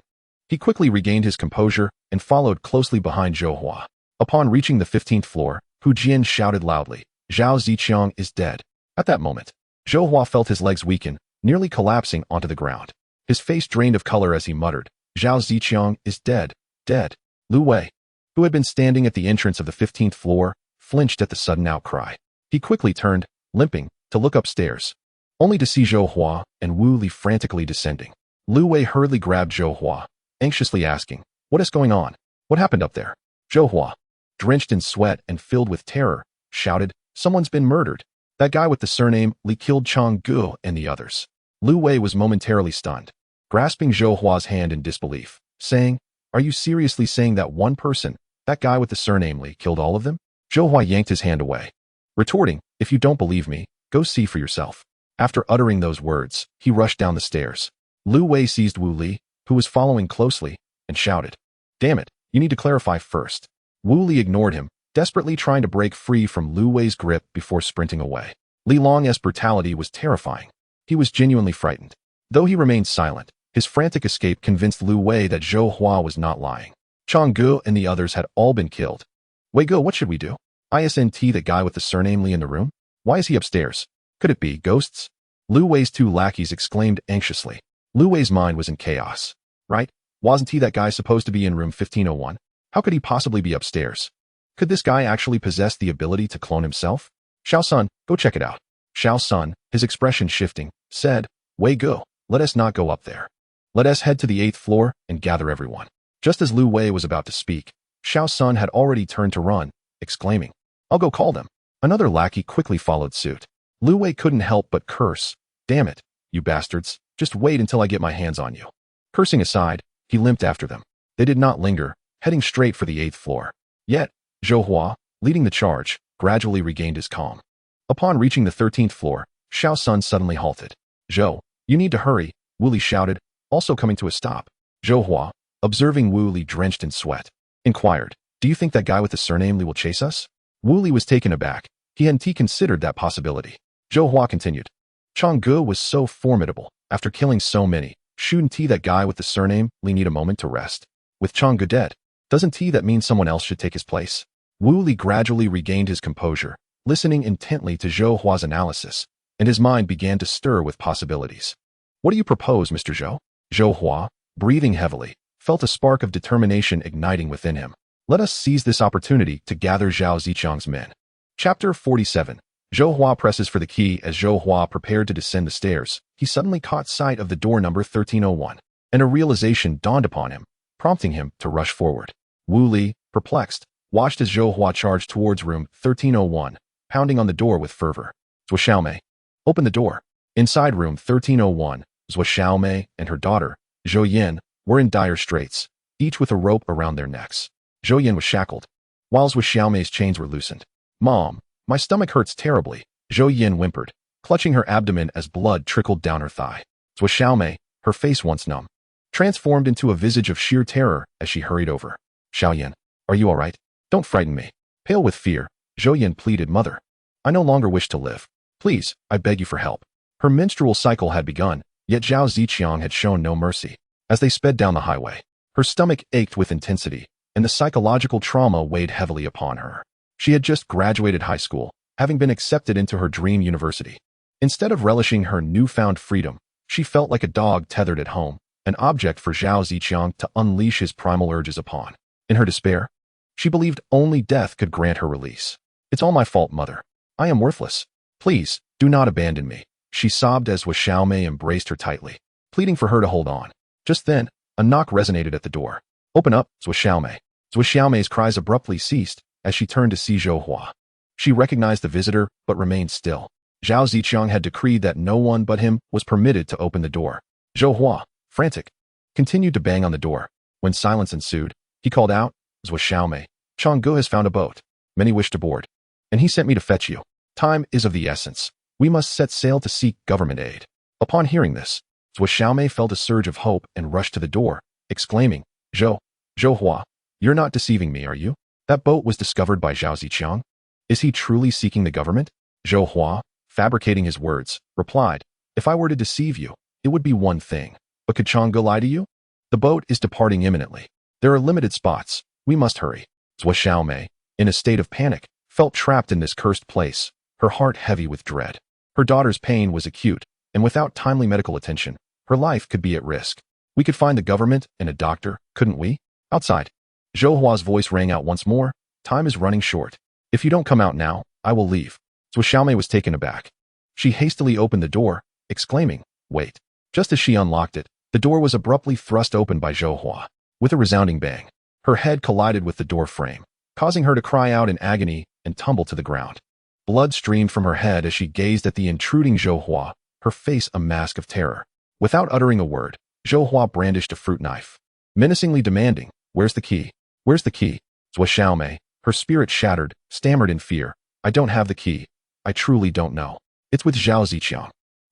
he quickly regained his composure and followed closely behind Zhou Hua. Upon reaching the 15th floor, Hu Jian shouted loudly, "Zhao Ziqiang is dead." At that moment, Zhou Hua felt his legs weaken, nearly collapsing onto the ground. His face drained of color as he muttered, "Zhao Ziqiang is dead, dead." Lu Wei, who had been standing at the entrance of the 15th floor, flinched at the sudden outcry. He quickly turned, limping, to look upstairs, only to see Zhou Hua and Wu Li frantically descending. Lu Wei hurriedly grabbed Zhou Hua, anxiously asking, "What is going on? What happened up there?" Zhou Hua, drenched in sweat and filled with terror, shouted, "Someone's been murdered. That guy with the surname Li killed Chang Gu and the others." Lu Wei was momentarily stunned, grasping Zhou Hua's hand in disbelief, saying, "Are you seriously saying that one person, that guy with the surname Li, killed all of them?" Zhou Hua yanked his hand away, retorting, "If you don't believe me, go see for yourself." After uttering those words, he rushed down the stairs. Lu Wei seized Wu Li, who was following closely, and shouted, "Damn it, you need to clarify first." Wu Li ignored him, desperately trying to break free from Lu Wei's grip before sprinting away. Li Long's brutality was terrifying. He was genuinely frightened. Though he remained silent, his frantic escape convinced Lu Wei that Zhou Hua was not lying. Chang Gu and the others had all been killed. "Wei Gu, what should we do? Isn't the guy with the surname Li in the room? Why is he upstairs? Could it be ghosts?" Lu Wei's 2 lackeys exclaimed anxiously. Lu Wei's mind was in chaos. Right? Wasn't he that guy supposed to be in room 1501? How could he possibly be upstairs? Could this guy actually possess the ability to clone himself? "Xiao Sun, go check it out." Xiao Sun, his expression shifting, said, "Wei Gu, let us not go up there. Let us head to the 8th floor and gather everyone." Just as Lu Wei was about to speak, Xiao Sun had already turned to run, exclaiming, "I'll go call them." Another lackey quickly followed suit. Lu Wei couldn't help but curse, "Damn it, you bastards, just wait until I get my hands on you." Cursing aside, he limped after them. They did not linger, heading straight for the 8th floor. Yet, Zhou Hua, leading the charge, gradually regained his calm. Upon reaching the 13th floor, Xiao Sun suddenly halted. "Zhou, you need to hurry," Wu Li shouted, also coming to a stop. Zhou Hua, observing Wu Li drenched in sweat, inquired, "Do you think that guy with the surname Li will chase us?" Wu Li was taken aback. He hadn't considered that possibility. Zhou Hua continued, "Chang Gu was so formidable. After killing so many, shouldn't that guy with the surname Li need a moment to rest? With Chang Gu dead, doesn't that mean someone else should take his place?" Wu Li gradually regained his composure, listening intently to Zhou Hua's analysis, and his mind began to stir with possibilities. "What do you propose, Mr. Zhou?" Zhou Hua, breathing heavily, felt a spark of determination igniting within him. "Let us seize this opportunity to gather Zhao Ziqiang's men." Chapter 47. Zhou Hua presses for the key. As Zhou Hua prepared to descend the stairs, he suddenly caught sight of the door number 1301, and a realization dawned upon him, prompting him to rush forward. Wu Li, perplexed, watched as Zhou Hua charged towards room 1301, pounding on the door with fervor. Zhuo Xiaomei, open the door. Inside room 1301, Zhuo Xiaomei and her daughter, Zhou Yin, were in dire straits, each with a rope around their necks. Zhou Yin was shackled, while Zhuo Xiaomei's chains were loosened. Mom, my stomach hurts terribly, Zhou Yin whimpered, clutching her abdomen as blood trickled down her thigh. Zhuo Xiaomei, her face once numb, transformed into a visage of sheer terror as she hurried over. Xiao Yin, are you all right? Don't frighten me. Pale with fear, Zhou Yin pleaded, Mother, I no longer wish to live. Please, I beg you for help. Her menstrual cycle had begun, yet Zhao Ziqiang had shown no mercy. As they sped down the highway, her stomach ached with intensity, and the psychological trauma weighed heavily upon her. She had just graduated high school, having been accepted into her dream university. Instead of relishing her newfound freedom, she felt like a dog tethered at home, an object for Zhao Ziqiang to unleash his primal urges upon. In her despair, she believed only death could grant her release. It's all my fault, Mother. I am worthless. Please, do not abandon me, she sobbed as Zhuo Xiaomei embraced her tightly, pleading for her to hold on. Just then, a knock resonated at the door. Open up, Zhuo Xiaomei. Zhuo Xiaomei's cries abruptly ceased as she turned to see Zhou Hua. She recognized the visitor, but remained still. Zhao Ziqiang had decreed that no one but him was permitted to open the door. Zhou Hua, frantic, continued to bang on the door. When silence ensued, he called out, Zhuo Xiaomei, Changgu has found a boat. Many wish to board, and he sent me to fetch you. Time is of the essence. We must set sail to seek government aid. Upon hearing this, Zhuo Xiaomei felt a surge of hope and rushed to the door, exclaiming, Zhou Hua, you're not deceiving me, are you? That boat was discovered by Zhao Ziqiang. Is he truly seeking the government? Zhou Hua, fabricating his words, replied, If I were to deceive you, it would be one thing. But could Changgu lie to you? The boat is departing imminently. There are limited spots. We must hurry. Zhuo Xiaomei, in a state of panic, felt trapped in this cursed place, her heart heavy with dread. Her daughter's pain was acute, and without timely medical attention, her life could be at risk. We could find the government and a doctor, couldn't we? Outside, Zhou Hua's voice rang out once more. Time is running short. If you don't come out now, I will leave. Zhuo Xiaomei was taken aback. She hastily opened the door, exclaiming, Wait. Just as she unlocked it, the door was abruptly thrust open by Zhou Hua. With a resounding bang, her head collided with the door frame, causing her to cry out in agony and tumble to the ground. Blood streamed from her head as she gazed at the intruding Zhou Hua, her face a mask of terror. Without uttering a word, Zhou Hua brandished a fruit knife, menacingly demanding, Where's the key? Where's the key? Zhuo Xiaomei, her spirit shattered, stammered in fear, I don't have the key. I truly don't know. It's with Zhao Ziqiang.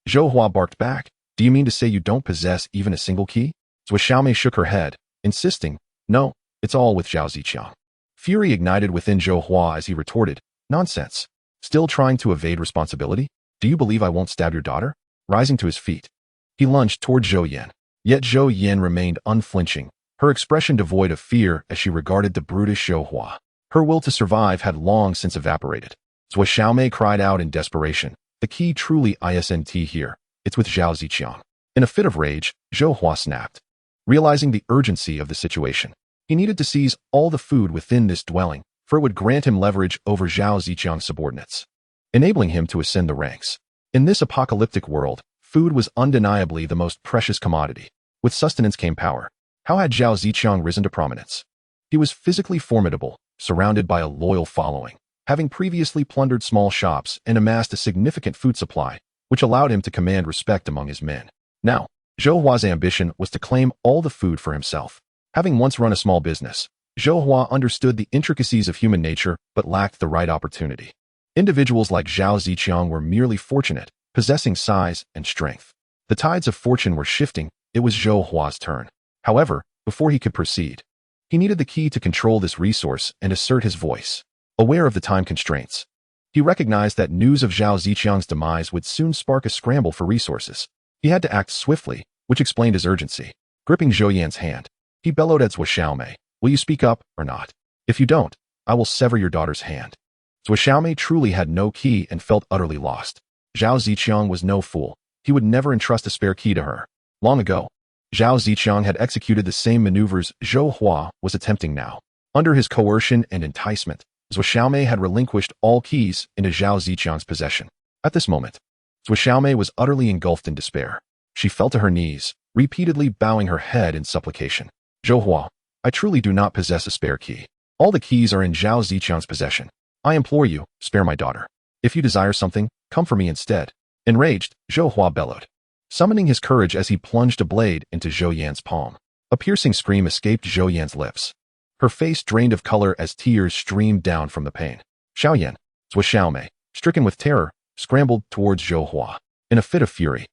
Zhou Hua barked back, Do you mean to say you don't possess even a single key? Zhuo Xiaomei shook her head, insisting, No, it's all with Zhao Ziqiang. Fury ignited within Zhou Hua as he retorted, Nonsense. Still trying to evade responsibility? Do you believe I won't stab your daughter? Rising to his feet, he lunged toward Zhou Yin. Yet Zhou Yin remained unflinching, her expression devoid of fear as she regarded the brutish Zhou Hua. Her will to survive had long since evaporated. Zhuo Xiaomei cried out in desperation, The key truly isn't here. It's with Zhao Ziqiang. In a fit of rage, Zhou Hua snapped. Realizing the urgency of the situation, he needed to seize all the food within this dwelling, for it would grant him leverage over Zhao Ziqiang's subordinates, enabling him to ascend the ranks. In this apocalyptic world, food was undeniably the most precious commodity. With sustenance came power. How had Zhao Ziqiang risen to prominence? He was physically formidable, surrounded by a loyal following, having previously plundered small shops and amassed a significant food supply, which allowed him to command respect among his men. Now, Zhou Hua's ambition was to claim all the food for himself. Having once run a small business, Zhou Hua understood the intricacies of human nature but lacked the right opportunity. Individuals like Zhao Ziqiang were merely fortunate, possessing size and strength. The tides of fortune were shifting. It was Zhou Hua's turn. However, before he could proceed, he needed the key to control this resource and assert his voice. Aware of the time constraints, he recognized that news of Zhao Ziqiang's demise would soon spark a scramble for resources. He had to act swiftly, which explained his urgency. Gripping Zhou Yan's hand, he bellowed at Zhuo Xiaomei, Will you speak up or not? If you don't, I will sever your daughter's hand. Zhuo Xiaomei truly had no key and felt utterly lost. Zhao Ziqiang was no fool. He would never entrust a spare key to her. Long ago, Zhao Ziqiang had executed the same maneuvers Zhou Hua was attempting now. Under his coercion and enticement, Zhuo Xiaomei had relinquished all keys into Zhao Ziqiang's possession. At this moment, Zhuo Xiaomei was utterly engulfed in despair. She fell to her knees, repeatedly bowing her head in supplication. Zhou Hua, I truly do not possess a spare key. All the keys are in Zhao Ziqiang's possession. I implore you, spare my daughter. If you desire something, come for me instead." Enraged, Zhou Hua bellowed, summoning his courage as he plunged a blade into Zhou Yan's palm. A piercing scream escaped Zhou Yan's lips. Her face drained of color as tears streamed down from the pain. Xiao Yan, Zhou Xiaomei, stricken with terror, scrambled towards Zhou Hua. In a fit of fury,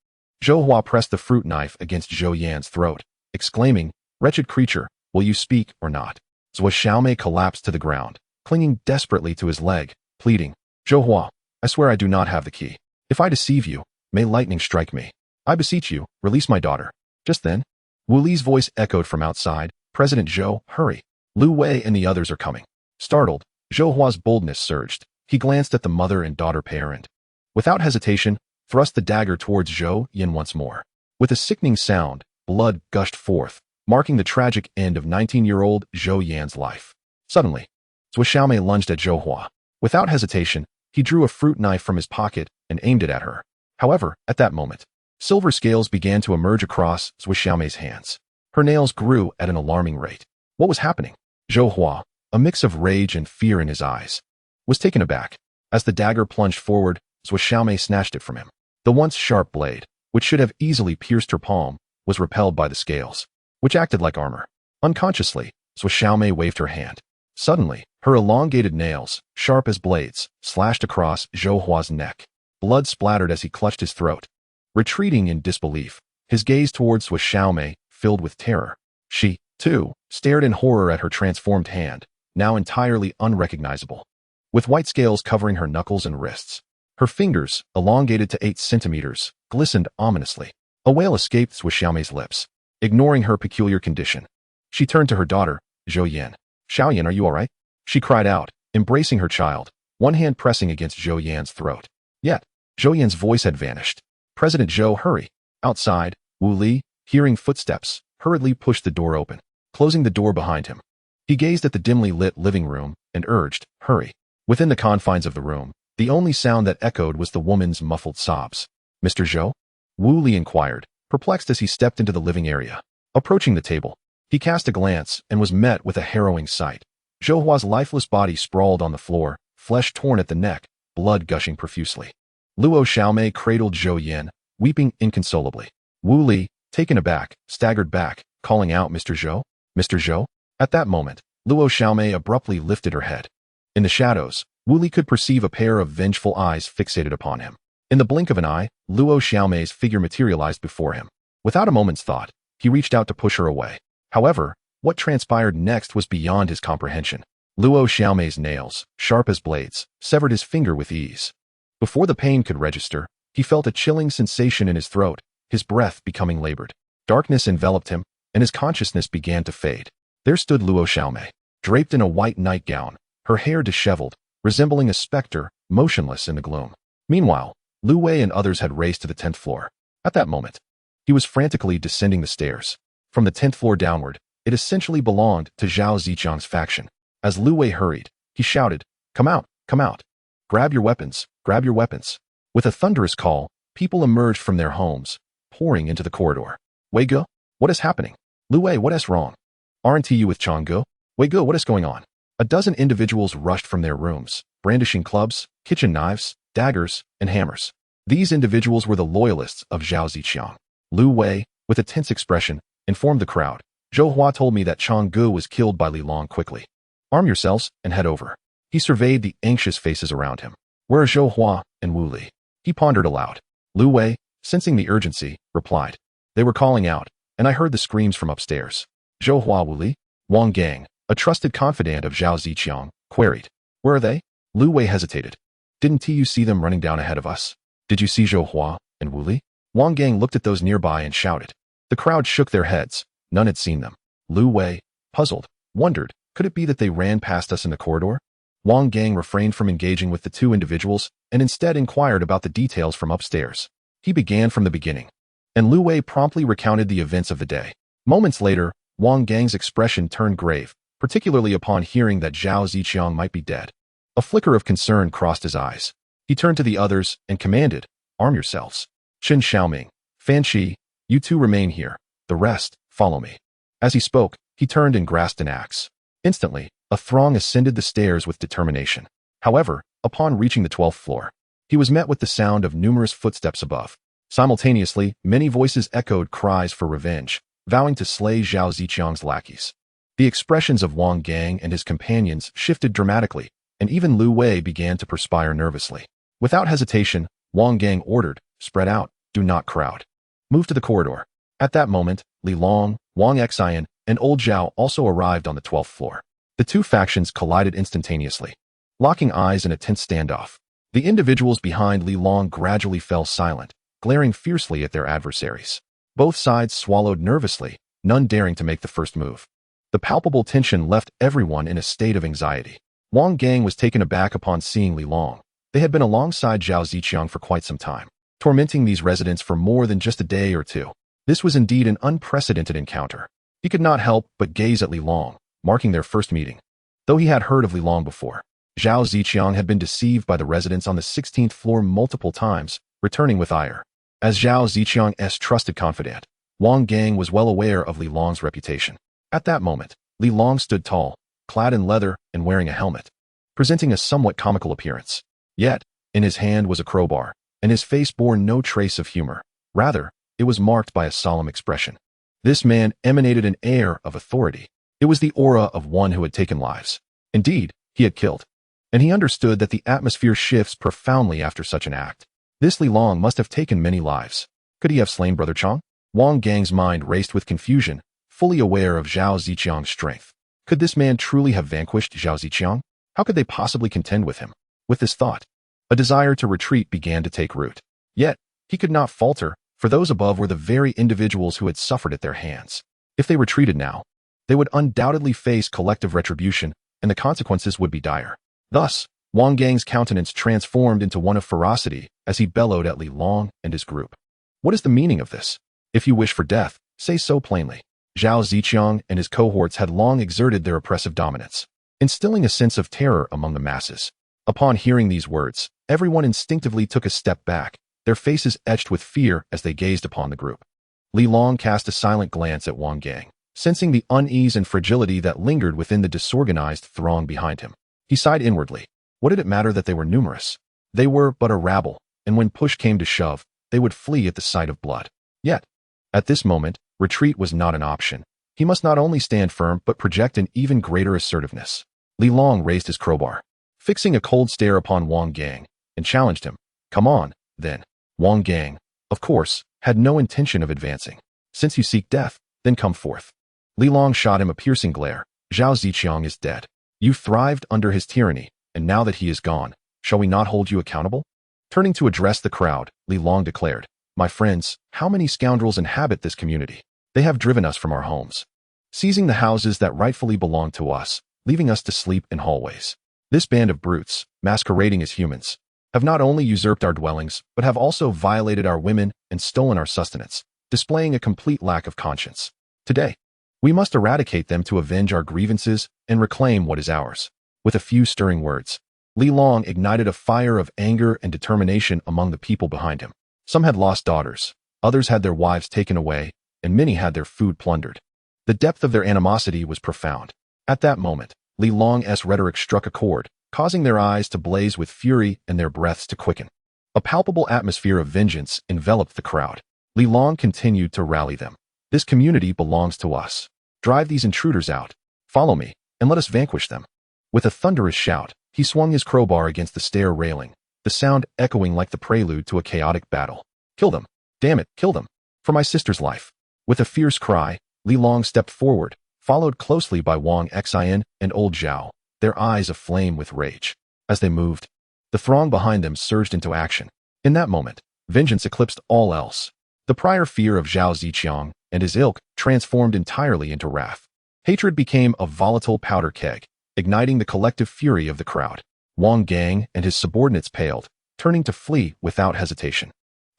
Zhou Hua pressed the fruit knife against Zhou Yan's throat, exclaiming, "Wretched creature, will you speak or not?" Zhou Xiaomei collapsed to the ground, clinging desperately to his leg, pleading, "Zhou Hua, I swear I do not have the key. If I deceive you, may lightning strike me. I beseech you, release my daughter." Just then, Wu Li's voice echoed from outside, "President Zhou, hurry. Lu Wei and the others are coming." Startled, Zhou Hua's boldness surged. He glanced at the mother and daughter pair and, without hesitation, thrust the dagger towards Zhou Yan once more. With a sickening sound, blood gushed forth, marking the tragic end of 19-year-old Zhou Yan's life. Suddenly, Zhou Xiaomei lunged at Zhou Hua. Without hesitation, he drew a fruit knife from his pocket and aimed it at her. However, at that moment, silver scales began to emerge across Zhou Xiaomei's hands. Her nails grew at an alarming rate. What was happening? Zhou Hua, a mix of rage and fear in his eyes, was taken aback. As the dagger plunged forward, Zhou Xiaomei snatched it from him. The once sharp blade, which should have easily pierced her palm, was repelled by the scales, which acted like armor. Unconsciously, Zhou Xiaomei waved her hand. Suddenly, her elongated nails, sharp as blades, slashed across Zhou Hua's neck. Blood splattered as he clutched his throat. Retreating in disbelief, his gaze towards Zhou Xiaomei filled with terror. She, too, stared in horror at her transformed hand, now entirely unrecognizable, with white scales covering her knuckles and wrists. Her fingers, elongated to 8 centimeters, glistened ominously. A wail escaped Zhou Xiaomei's lips. Ignoring her peculiar condition, she turned to her daughter, Zhou Yan. "Xiao Yan, are you all right?" she cried out, embracing her child, one hand pressing against Zhou Yan's throat. Yet, Zhou Yan's voice had vanished. "President Zhou, hurry." Outside, Wu Li, hearing footsteps, hurriedly pushed the door open, closing the door behind him. He gazed at the dimly lit living room and urged, "Hurry." Within the confines of the room, the only sound that echoed was the woman's muffled sobs. "Mr. Zhou?" Wu Li inquired, perplexed as he stepped into the living area. Approaching the table, he cast a glance and was met with a harrowing sight. Zhou Hua's lifeless body sprawled on the floor, flesh torn at the neck, blood gushing profusely. Luo Xiaomei cradled Zhou Yan, weeping inconsolably. Wu Li, taken aback, staggered back, calling out, "Mr. Zhou? Mr. Zhou?" At that moment, Luo Xiaomei abruptly lifted her head. In the shadows, Wu Li could perceive a pair of vengeful eyes fixated upon him. In the blink of an eye, Luo Xiaomei's figure materialized before him. Without a moment's thought, he reached out to push her away. However, what transpired next was beyond his comprehension. Luo Xiaomei's nails, sharp as blades, severed his finger with ease. Before the pain could register, he felt a chilling sensation in his throat, his breath becoming labored. Darkness enveloped him, and his consciousness began to fade. There stood Luo Xiaomei, draped in a white nightgown, her hair disheveled, resembling a specter, motionless in the gloom. Meanwhile, Lu Wei and others had raced to the 10th floor. At that moment, he was frantically descending the stairs. From the 10th floor downward, it essentially belonged to Zhao Ziqiang's faction. As Lu Wei hurried, he shouted, "Come out, come out. Grab your weapons, grab your weapons." With a thunderous call, people emerged from their homes, pouring into the corridor. "Wei Ge, what is happening? Lu Wei, what is wrong? Aren't you with Chang Ge? Wei Ge, what is going on?" A dozen individuals rushed from their rooms, brandishing clubs, kitchen knives, daggers, and hammers. These individuals were the loyalists of Zhao Ziqiang. Lu Wei, with a tense expression, informed the crowd, "Zhou Hua told me that Chang Ge was killed by Li Long quickly. Arm yourselves and head over." He surveyed the anxious faces around him. "Where are Zhou Hua and Wu Li?" He pondered aloud. Lu Wei, sensing the urgency, replied, "They were calling out, and I heard the screams from upstairs." "Zhou Hua, Wu Li?" Wang Gang, a trusted confidant of Zhao Ziqiang, queried. "Where are they?" Lu Wei hesitated. "Didn't you see them running down ahead of us?" "Did you see Zhou Hua and Wu Li?" Wang Gang looked at those nearby and shouted. The crowd shook their heads. None had seen them. Lu Wei, puzzled, wondered, could it be that they ran past us in the corridor? Wang Gang refrained from engaging with the two individuals and instead inquired about the details from upstairs. He began from the beginning, and Lu Wei promptly recounted the events of the day. Moments later, Wang Gang's expression turned grave, particularly upon hearing that Zhao Ziqiang might be dead. A flicker of concern crossed his eyes. He turned to the others and commanded, "Arm yourselves. Qin Xiaoming, Fan Qi, you two remain here. The rest, follow me." As he spoke, he turned and grasped an axe. Instantly, A throng ascended the stairs with determination. However, upon reaching the 12th floor, he was met with the sound of numerous footsteps above. Simultaneously, many voices echoed cries for revenge, vowing to slay Zhao Ziqiang's lackeys. The expressions of Wang Gang and his companions shifted dramatically, and even Lu Wei began to perspire nervously. Without hesitation, Wang Gang ordered, "Spread out, do not crowd. Move to the corridor." At that moment, Li Long, Wang Xian, and Old Zhao also arrived on the 12th floor. The two factions collided instantaneously, locking eyes in a tense standoff. The individuals behind Li Long gradually fell silent, glaring fiercely at their adversaries. Both sides swallowed nervously, none daring to make the first move. The palpable tension left everyone in a state of anxiety. Wang Gang was taken aback upon seeing Li Long. They had been alongside Zhao Ziqiang for quite some time, tormenting these residents for more than just a day or two. This was indeed an unprecedented encounter. He could not help but gaze at Li Long, marking their first meeting. Though he had heard of Li Long before, Zhao Ziqiang had been deceived by the residents on the 16th floor multiple times, returning with ire. As Zhao Ziqiang's trusted confidant, Wang Gang was well aware of Li Long's reputation. At that moment, Li Long stood tall, clad in leather and wearing a helmet, presenting a somewhat comical appearance. Yet, in his hand was a crowbar, and his face bore no trace of humor. Rather, it was marked by a solemn expression. This man emanated an air of authority. It was the aura of one who had taken lives. Indeed, he had killed. And he understood that the atmosphere shifts profoundly after such an act. This Li Long must have taken many lives. Could he have slain Brother Chang? Wang Gang's mind raced with confusion, fully aware of Zhao Ziqiang's strength. Could this man truly have vanquished Zhao Ziqiang? How could they possibly contend with him? With this thought, a desire to retreat began to take root. Yet, he could not falter, for those above were the very individuals who had suffered at their hands. If they retreated now, they would undoubtedly face collective retribution, and the consequences would be dire. Thus, Wang Gang's countenance transformed into one of ferocity as he bellowed at Li Long and his group. What is the meaning of this? If you wish for death, say so plainly. Zhao Ziqiang and his cohorts had long exerted their oppressive dominance, instilling a sense of terror among the masses. Upon hearing these words, everyone instinctively took a step back, their faces etched with fear as they gazed upon the group. Li Long cast a silent glance at Wang Gang, sensing the unease and fragility that lingered within the disorganized throng behind him. He sighed inwardly. What did it matter that they were numerous? They were but a rabble, and when push came to shove, they would flee at the sight of blood. Yet, at this moment, retreat was not an option. He must not only stand firm but project an even greater assertiveness. Li Long raised his crowbar, fixing a cold stare upon Wang Gang, and challenged him. Come on, then. Wang Gang, of course, had no intention of advancing. Since you seek death, then come forth. Li Long shot him a piercing glare. Zhao Ziqiang is dead. You thrived under his tyranny, and now that he is gone, shall we not hold you accountable? Turning to address the crowd, Li Long declared, My friends, how many scoundrels inhabit this community? They have driven us from our homes, seizing the houses that rightfully belong to us, leaving us to sleep in hallways. This band of brutes, masquerading as humans, have not only usurped our dwellings, but have also violated our women and stolen our sustenance, displaying a complete lack of conscience. Today, we must eradicate them to avenge our grievances and reclaim what is ours. With a few stirring words, Li Long ignited a fire of anger and determination among the people behind him. Some had lost daughters, others had their wives taken away, and many had their food plundered. The depth of their animosity was profound. At that moment, Li Long's rhetoric struck a chord, causing their eyes to blaze with fury and their breaths to quicken. A palpable atmosphere of vengeance enveloped the crowd. Li Long continued to rally them. This community belongs to us. Drive these intruders out. Follow me, and let us vanquish them. With a thunderous shout, he swung his crowbar against the stair railing, the sound echoing like the prelude to a chaotic battle. Kill them! Damn it, kill them! For my sister's life! With a fierce cry, Li Long stepped forward, followed closely by Wang Xian and Old Zhao, their eyes aflame with rage. As they moved, the throng behind them surged into action. In that moment, vengeance eclipsed all else. The prior fear of Zhao Ziqiang and his ilk transformed entirely into wrath. Hatred became a volatile powder keg, igniting the collective fury of the crowd. Wang Gang and his subordinates paled, turning to flee without hesitation.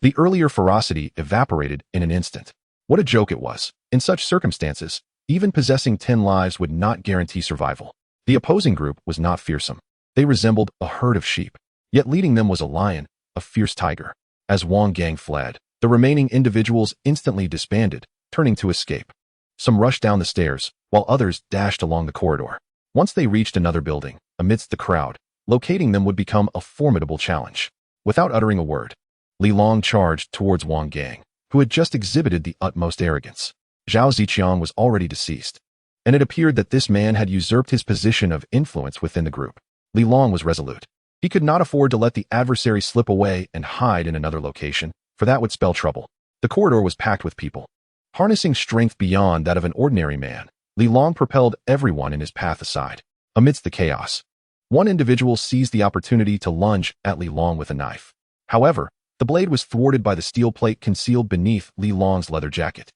The earlier ferocity evaporated in an instant. What a joke it was. In such circumstances, even possessing 10 lives would not guarantee survival. The opposing group was not fearsome. They resembled a herd of sheep. Yet leading them was a lion, a fierce tiger. As Wang Gang fled, the remaining individuals instantly disbanded, turning to escape. Some rushed down the stairs, while others dashed along the corridor. Once they reached another building, amidst the crowd, locating them would become a formidable challenge. Without uttering a word, Li Long charged towards Wang Gang, who had just exhibited the utmost arrogance. Zhao Ziqiang was already deceased, and it appeared that this man had usurped his position of influence within the group. Li Long was resolute. He could not afford to let the adversary slip away and hide in another location, for that would spell trouble. The corridor was packed with people. Harnessing strength beyond that of an ordinary man, Li Long propelled everyone in his path aside. Amidst the chaos, one individual seized the opportunity to lunge at Li Long with a knife. However, the blade was thwarted by the steel plate concealed beneath Li Long's leather jacket.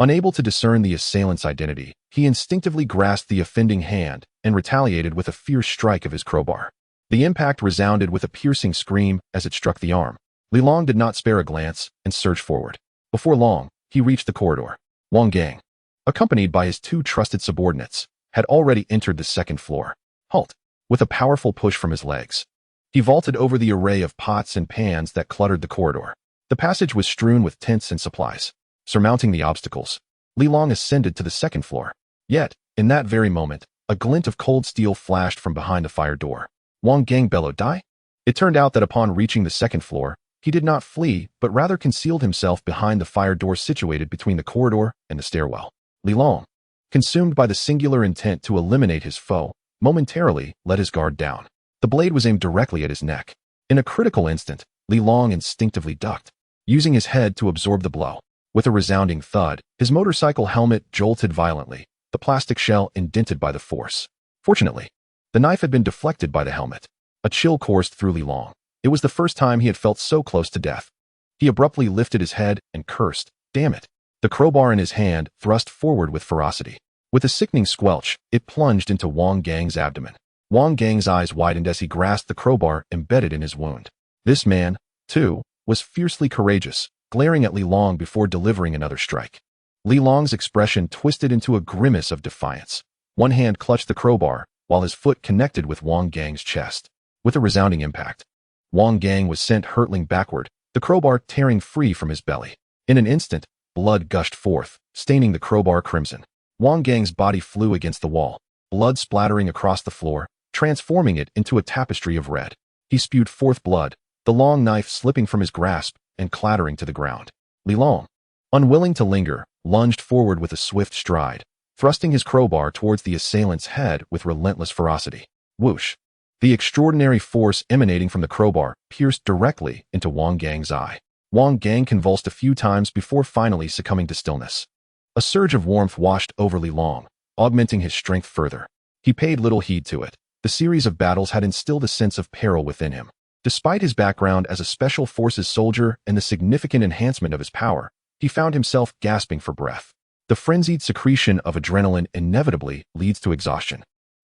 Unable to discern the assailant's identity, he instinctively grasped the offending hand and retaliated with a fierce strike of his crowbar. The impact resounded with a piercing scream as it struck the arm. Li Long did not spare a glance and surged forward. Before long, he reached the corridor. Wang Gang, accompanied by his two trusted subordinates, had already entered the second floor. Halt! With a powerful push from his legs, he vaulted over the array of pots and pans that cluttered the corridor. The passage was strewn with tents and supplies. Surmounting the obstacles, Li Long ascended to the second floor. Yet, in that very moment, a glint of cold steel flashed from behind the fire door. Wang Gang bellowed, "Die!" It turned out that upon reaching the second floor, he did not flee, but rather concealed himself behind the fire door situated between the corridor and the stairwell. Li Long, consumed by the singular intent to eliminate his foe, momentarily let his guard down. The blade was aimed directly at his neck. In a critical instant, Li Long instinctively ducked, using his head to absorb the blow. With a resounding thud, his motorcycle helmet jolted violently, the plastic shell indented by the force. Fortunately, the knife had been deflected by the helmet. A chill coursed through Li Long. It was the first time he had felt so close to death. He abruptly lifted his head and cursed, "Damn it!" The crowbar in his hand thrust forward with ferocity. With a sickening squelch, it plunged into Wang Gang's abdomen. Wang Gang's eyes widened as he grasped the crowbar embedded in his wound. This man, too, was fiercely courageous, glaring at Li Long before delivering another strike. Li Long's expression twisted into a grimace of defiance. One hand clutched the crowbar, while his foot connected with Wang Gang's chest. With a resounding impact, Wang Gang was sent hurtling backward, the crowbar tearing free from his belly. In an instant, blood gushed forth, staining the crowbar crimson. Wang Gang's body flew against the wall, blood splattering across the floor, transforming it into a tapestry of red. He spewed forth blood, the long knife slipping from his grasp and clattering to the ground. Li Long, unwilling to linger, lunged forward with a swift stride, thrusting his crowbar towards the assailant's head with relentless ferocity. Whoosh! The extraordinary force emanating from the crowbar pierced directly into Wang Gang's eye. Wang Gang convulsed a few times before finally succumbing to stillness. A surge of warmth washed over Li Long, augmenting his strength further. He paid little heed to it. The series of battles had instilled a sense of peril within him. Despite his background as a special forces soldier and the significant enhancement of his power, he found himself gasping for breath. The frenzied secretion of adrenaline inevitably leads to exhaustion.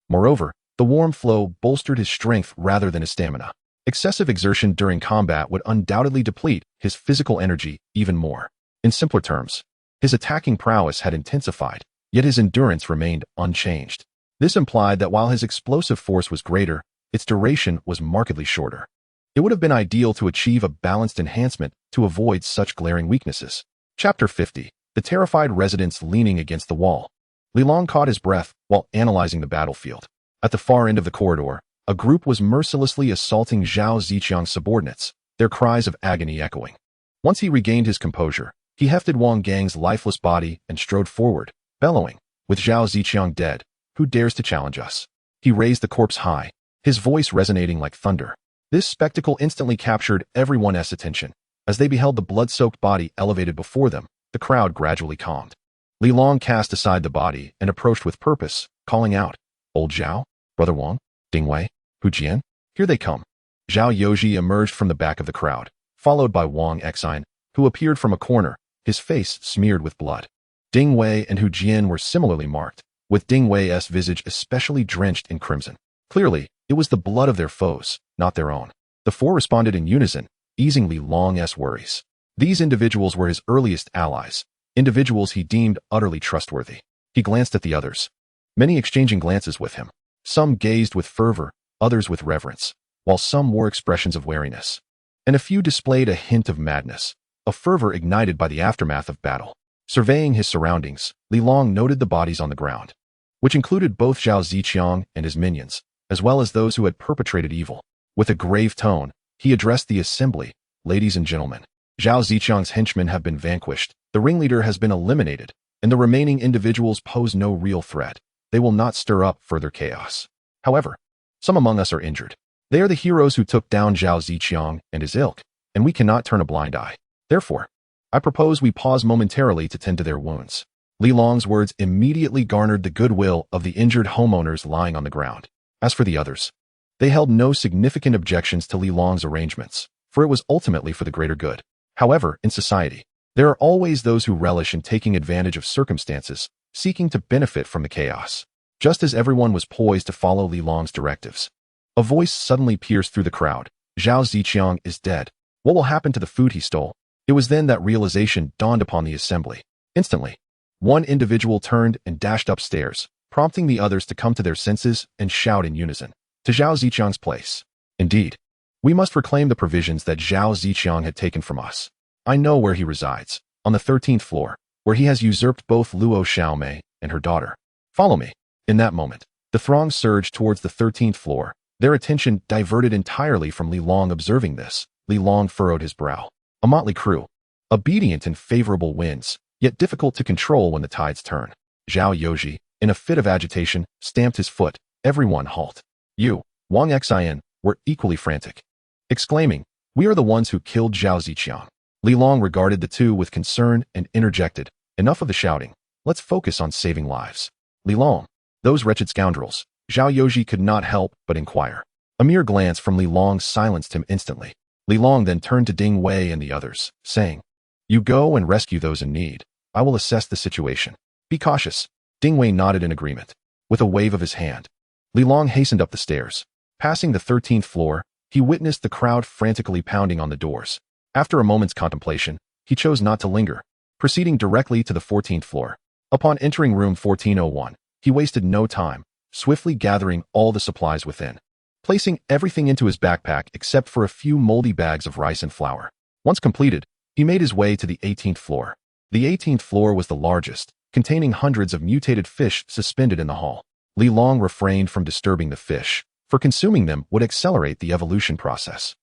Moreover, the warm flow bolstered his strength rather than his stamina. Excessive exertion during combat would undoubtedly deplete his physical energy even more. In simpler terms, his attacking prowess had intensified, yet his endurance remained unchanged. This implied that while his explosive force was greater, its duration was markedly shorter. It would have been ideal to achieve a balanced enhancement to avoid such glaring weaknesses. Chapter 50. The terrified residents leaning against the wall. Li Long caught his breath while analyzing the battlefield. At the far end of the corridor, a group was mercilessly assaulting Zhao Ziqiang's subordinates, their cries of agony echoing. Once he regained his composure, he hefted Wang Gang's lifeless body and strode forward, bellowing, "With Zhao Ziqiang dead, who dares to challenge us?" He raised the corpse high, his voice resonating like thunder. This spectacle instantly captured everyone's attention. As they beheld the blood-soaked body elevated before them, the crowd gradually calmed. Li Long cast aside the body and approached with purpose, calling out, "Old Zhao, Brother Wang, Ding Wei, Hu Jian, here they come." Zhao Yoji emerged from the back of the crowd, followed by Wang Exine, who appeared from a corner, his face smeared with blood. Ding Wei and Hu Jian were similarly marked, with Ding Wei's visage especially drenched in crimson. Clearly, it was the blood of their foes, not their own. The four responded in unison, easing Li Long's worries. These individuals were his earliest allies, individuals he deemed utterly trustworthy. He glanced at the others, many exchanging glances with him. Some gazed with fervor, others with reverence, while some wore expressions of wariness. And a few displayed a hint of madness, a fervor ignited by the aftermath of battle. Surveying his surroundings, Li Long noted the bodies on the ground. which included both Zhao Ziqiang and his minions, as well as those who had perpetrated evil. With a grave tone, he addressed the assembly. Ladies and gentlemen, Zhao Ziqiang's henchmen have been vanquished, the ringleader has been eliminated, and the remaining individuals pose no real threat. They will not stir up further chaos. However, some among us are injured. They are the heroes who took down Zhao Ziqiang and his ilk, and we cannot turn a blind eye. Therefore, I propose we pause momentarily to tend to their wounds. Li Long's words immediately garnered the goodwill of the injured homeowners lying on the ground. As for the others, they held no significant objections to Li Long's arrangements, for it was ultimately for the greater good. However, in society, there are always those who relish in taking advantage of circumstances, seeking to benefit from the chaos. Just as everyone was poised to follow Li Long's directives, a voice suddenly pierced through the crowd. Zhao Ziqiang is dead. What will happen to the food he stole? It was then that realization dawned upon the assembly. Instantly, one individual turned and dashed upstairs, prompting the others to come to their senses and shout in unison, "To Zhao Ziqiang's place. Indeed, we must reclaim the provisions that Zhao Ziqiang had taken from us. I know where he resides, on the 13th floor, where he has usurped both Luo Xiaomei and her daughter. Follow me." In that moment, the throng surged towards the 13th floor, their attention diverted entirely from Li Long. Observing this, Li Long furrowed his brow. A motley crew, obedient in favorable winds, yet difficult to control when the tides turn. Zhao Yoji, in a fit of agitation, stamped his foot. Everyone halt. You, Wang Xin, were equally frantic, exclaiming, "We are the ones who killed Zhao Ziqiang." Li Long regarded the two with concern and interjected, "Enough of the shouting. Let's focus on saving lives." Li Long, those wretched scoundrels. Zhao Yoji could not help but inquire. A mere glance from Li Long silenced him instantly. Li Long then turned to Ding Wei and the others, saying, "You go and rescue those in need. I will assess the situation. Be cautious." Ding Wei nodded in agreement. With a wave of his hand, Li Long hastened up the stairs. Passing the 13th floor, he witnessed the crowd frantically pounding on the doors. After a moment's contemplation, he chose not to linger, proceeding directly to the 14th floor. Upon entering room 1401, he wasted no time, swiftly gathering all the supplies within, placing everything into his backpack except for a few moldy bags of rice and flour. Once completed, he made his way to the 18th floor. The 18th floor was the largest, containing hundreds of mutated fish suspended in the hall. Li Long refrained from disturbing the fish, for consuming them would accelerate the evolution process,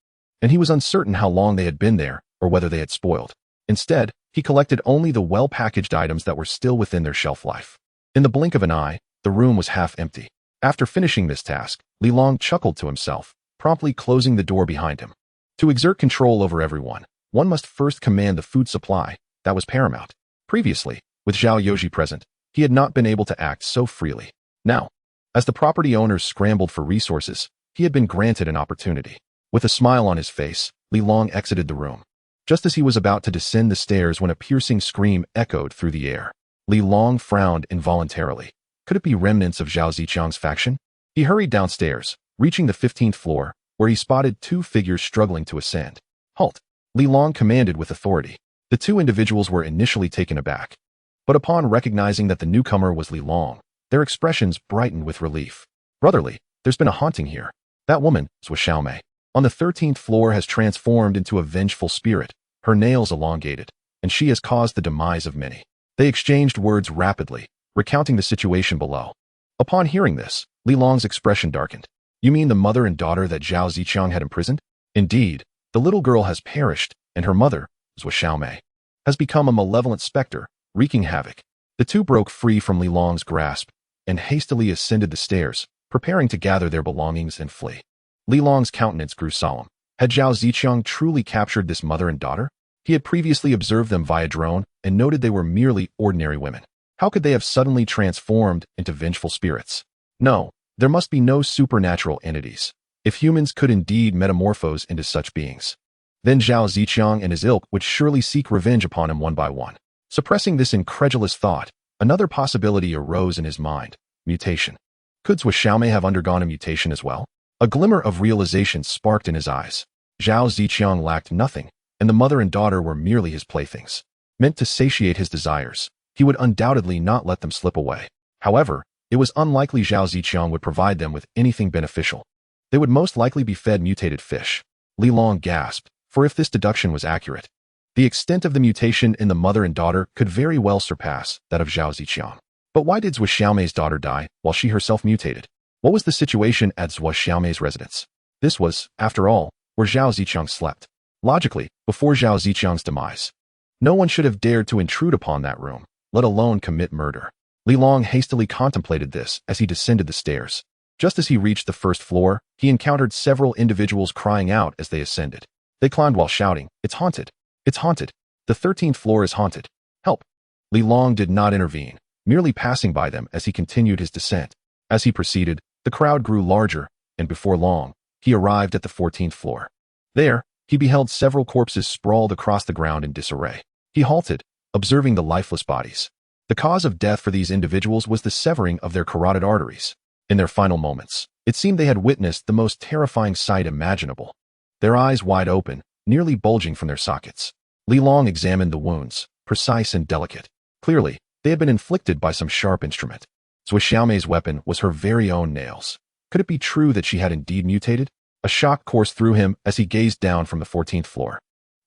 and he was uncertain how long they had been there or whether they had spoiled. Instead, he collected only the well-packaged items that were still within their shelf life. In the blink of an eye, the room was half empty. After finishing this task, Li Long chuckled to himself, promptly closing the door behind him. To exert control over everyone, one must first command the food supply. That was paramount. Previously, with Zhao Yoji present, he had not been able to act so freely. Now, as the property owners scrambled for resources, he had been granted an opportunity. With a smile on his face, Li Long exited the room. Just as he was about to descend the stairs when a piercing scream echoed through the air. Li Long frowned involuntarily. Could it be remnants of Zhao Ziqiang's faction? He hurried downstairs, reaching the 15th floor, where he spotted two figures struggling to ascend. "Halt!" Li Long commanded with authority. The two individuals were initially taken aback, but upon recognizing that the newcomer was Li Long, their expressions brightened with relief. "Brotherly, there's been a haunting here. That woman, Zhao Xiaomei, on the 13th floor has transformed into a vengeful spirit, her nails elongated, and she has caused the demise of many." They exchanged words rapidly, recounting the situation below. Upon hearing this, Li Long's expression darkened. "You mean the mother and daughter that Zhao Ziqiang had imprisoned? Indeed, the little girl has perished, and her mother, Zhao Xiaomei, has become a malevolent specter, wreaking havoc." The two broke free from Li Long's grasp and hastily ascended the stairs, preparing to gather their belongings and flee. Li Long's countenance grew solemn. Had Zhao Ziqiang truly captured this mother and daughter? He had previously observed them via drone and noted they were merely ordinary women. How could they have suddenly transformed into vengeful spirits? No, there must be no supernatural entities. If humans could indeed metamorphose into such beings, then Zhao Ziqiang and his ilk would surely seek revenge upon him one by one. Suppressing this incredulous thought, another possibility arose in his mind: mutation. Could Zhao Xiaomei have undergone a mutation as well? A glimmer of realization sparked in his eyes. Zhao Ziqiang lacked nothing, and the mother and daughter were merely his playthings, meant to satiate his desires. He would undoubtedly not let them slip away. However, it was unlikely Zhao Ziqiang would provide them with anything beneficial. They would most likely be fed mutated fish. Li Long gasped, for if this deduction was accurate, the extent of the mutation in the mother and daughter could very well surpass that of Zhao Ziqiang. But why did Zhou Xiaomei's daughter die while she herself mutated? What was the situation at Zhou Xiaomei's residence? This was, after all, where Zhao Ziqiang slept. Logically, before Zhao Ziqiang's demise. No one should have dared to intrude upon that room, let alone commit murder. Li Long hastily contemplated this as he descended the stairs. Just as he reached the first floor, he encountered several individuals crying out as they ascended. They climbed while shouting, "It's haunted! It's haunted! The 13th floor is haunted! Help!" Li Long did not intervene, merely passing by them as he continued his descent. As he proceeded, the crowd grew larger, and before long, he arrived at the 14th floor. There, he beheld several corpses sprawled across the ground in disarray. He halted, observing the lifeless bodies. The cause of death for these individuals was the severing of their carotid arteries. In their final moments, it seemed they had witnessed the most terrifying sight imaginable. Their eyes wide open, nearly bulging from their sockets. Li Long examined the wounds, precise and delicate. Clearly, they had been inflicted by some sharp instrument. Zhou Xiaomei's weapon was her very own nails. Could it be true that she had indeed mutated? A shock coursed through him as he gazed down from the 14th floor.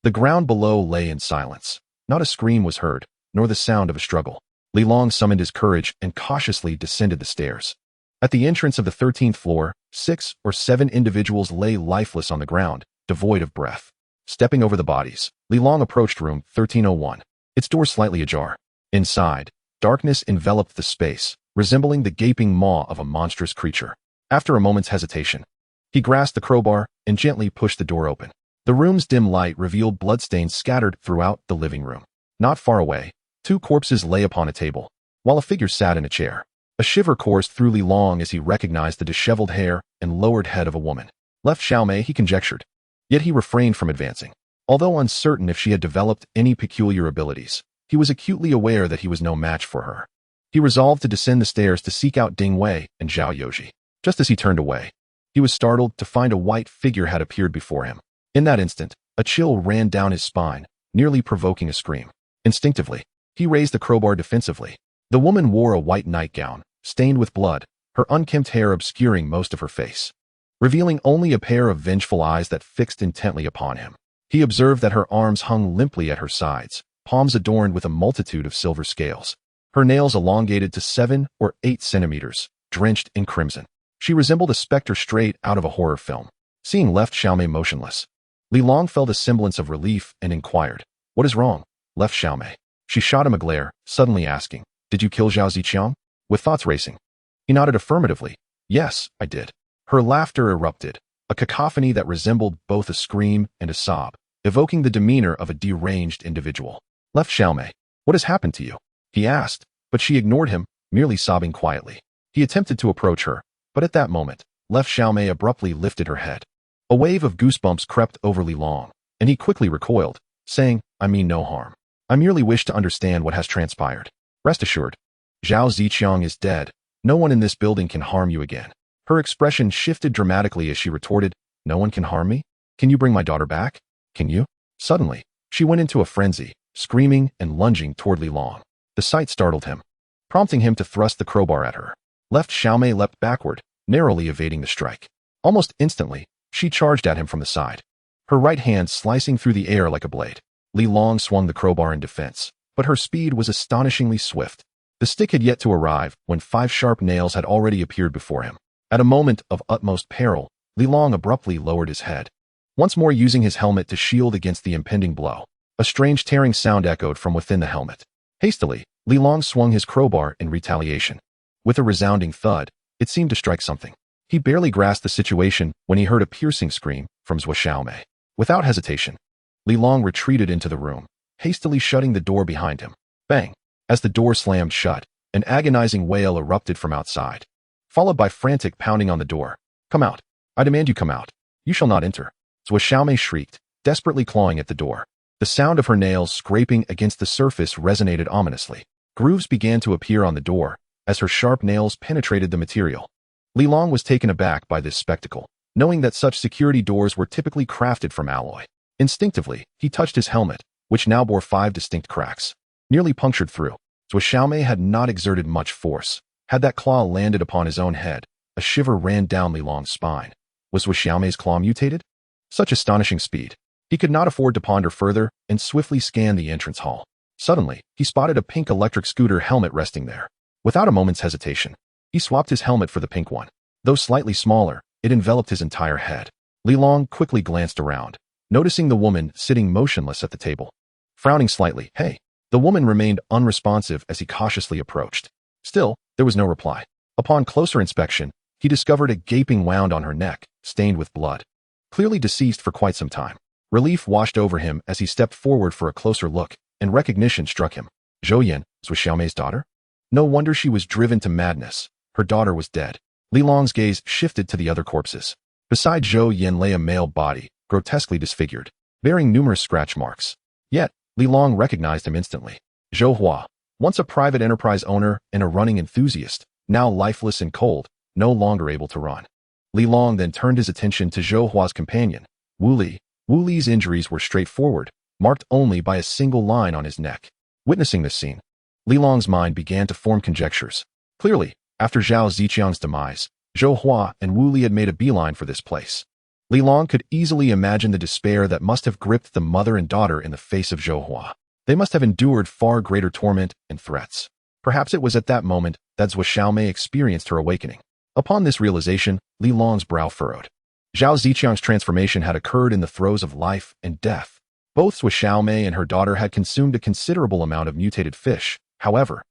The ground below lay in silence. Not a scream was heard, nor the sound of a struggle. Li Long summoned his courage and cautiously descended the stairs. At the entrance of the 13th floor, 6 or 7 individuals lay lifeless on the ground, devoid of breath. Stepping over the bodies, Li Long approached room 1301, its door slightly ajar. Inside, darkness enveloped the space, resembling the gaping maw of a monstrous creature. After a moment's hesitation, he grasped the crowbar and gently pushed the door open. The room's dim light revealed bloodstains scattered throughout the living room. Not far away, 2 corpses lay upon a table, while a figure sat in a chair. A shiver coursed through Li Long as he recognized the disheveled hair and lowered head of a woman. Left Xiaomei, he conjectured. Yet he refrained from advancing. Although uncertain if she had developed any peculiar abilities, he was acutely aware that he was no match for her. He resolved to descend the stairs to seek out Ding Wei and Zhao Youji. Just as he turned away, he was startled to find a white figure had appeared before him. In that instant, a chill ran down his spine, nearly provoking a scream. Instinctively, he raised the crowbar defensively. The woman wore a white nightgown, stained with blood, her unkempt hair obscuring most of her face, revealing only a pair of vengeful eyes that fixed intently upon him. He observed that her arms hung limply at her sides, palms adorned with a multitude of silver scales. Her nails elongated to 7 or 8 centimeters, drenched in crimson. She resembled a specter straight out of a horror film. Seeing Left Xiaomei motionless, Li Long felt a semblance of relief and inquired, "What is wrong, Left Xiaomei?" She shot him a glare, suddenly asking, "Did you kill Zhao Ziqiang?" With thoughts racing, he nodded affirmatively. "Yes, I did." Her laughter erupted, a cacophony that resembled both a scream and a sob, evoking the demeanor of a deranged individual. "Left Xiaomei, what has happened to you?" he asked, but she ignored him, merely sobbing quietly. He attempted to approach her, but at that moment, Left Xiaomei abruptly lifted her head. A wave of goosebumps crept over Li Long, and he quickly recoiled, saying, "I mean no harm. I merely wish to understand what has transpired. Rest assured, Zhao Ziqiang is dead. No one in this building can harm you again." Her expression shifted dramatically as she retorted, "No one can harm me? Can you bring my daughter back? Can you?" Suddenly, she went into a frenzy, screaming and lunging toward Li Long. The sight startled him, prompting him to thrust the crowbar at her. Left Xiaomei leapt backward, narrowly evading the strike. Almost instantly, she charged at him from the side, her right hand slicing through the air like a blade. Li Long swung the crowbar in defense, but her speed was astonishingly swift. The stick had yet to arrive when 5 sharp nails had already appeared before him. At a moment of utmost peril, Li Long abruptly lowered his head, once more using his helmet to shield against the impending blow. A strange tearing sound echoed from within the helmet. Hastily, Li Long swung his crowbar in retaliation. With a resounding thud, it seemed to strike something. He barely grasped the situation when he heard a piercing scream from Zhou Xiaomei. Without hesitation, Li Long retreated into the room, hastily shutting the door behind him. Bang! As the door slammed shut, an agonizing wail erupted from outside, followed by frantic pounding on the door. "Come out! I demand you come out! You shall not enter!" Zhou Xiaomei shrieked, desperately clawing at the door. The sound of her nails scraping against the surface resonated ominously. Grooves began to appear on the door as her sharp nails penetrated the material. Li Long was taken aback by this spectacle, knowing that such security doors were typically crafted from alloy. Instinctively, he touched his helmet, which now bore 5 distinct cracks, nearly punctured through. Zhou Xiaomei had not exerted much force. Had that claw landed upon his own head, a shiver ran down Li Long's spine. Was Zhou Xiaomei's claw mutated? Such astonishing speed. He could not afford to ponder further and swiftly scanned the entrance hall. Suddenly, he spotted a pink electric scooter helmet resting there. Without a moment's hesitation, he swapped his helmet for the pink one. Though slightly smaller, it enveloped his entire head. Li Long quickly glanced around, noticing the woman sitting motionless at the table. Frowning slightly, "Hey." The woman remained unresponsive as he cautiously approached. Still, there was no reply. Upon closer inspection, he discovered a gaping wound on her neck, stained with blood. Clearly deceased for quite some time. Relief washed over him as he stepped forward for a closer look, and recognition struck him. Zhou Yan was Xiaomei's daughter? No wonder she was driven to madness. Her daughter was dead. Li Long's gaze shifted to the other corpses. Beside Zhou Yan lay a male body, grotesquely disfigured, bearing numerous scratch marks. Yet, Li Long recognized him instantly. Zhou Hua, once a private enterprise owner and a running enthusiast, now lifeless and cold, no longer able to run. Li Long then turned his attention to Zhou Hua's companion, Wu Li. Wu Li's injuries were straightforward, marked only by a single line on his neck. Witnessing this scene, Li Long's mind began to form conjectures. Clearly, after Zhao Ziqiang's demise, Zhou Hua and Wu Li had made a beeline for this place. Li Long could easily imagine the despair that must have gripped the mother and daughter in the face of Zhou Hua. They must have endured far greater torment and threats. Perhaps it was at that moment that Zhou Xiaomei experienced her awakening. Upon this realization, Li Long's brow furrowed. Zhao Ziqiang's transformation had occurred in the throes of life and death. Both Zhou Xiaomei and her daughter had consumed a considerable amount of mutated fish. However,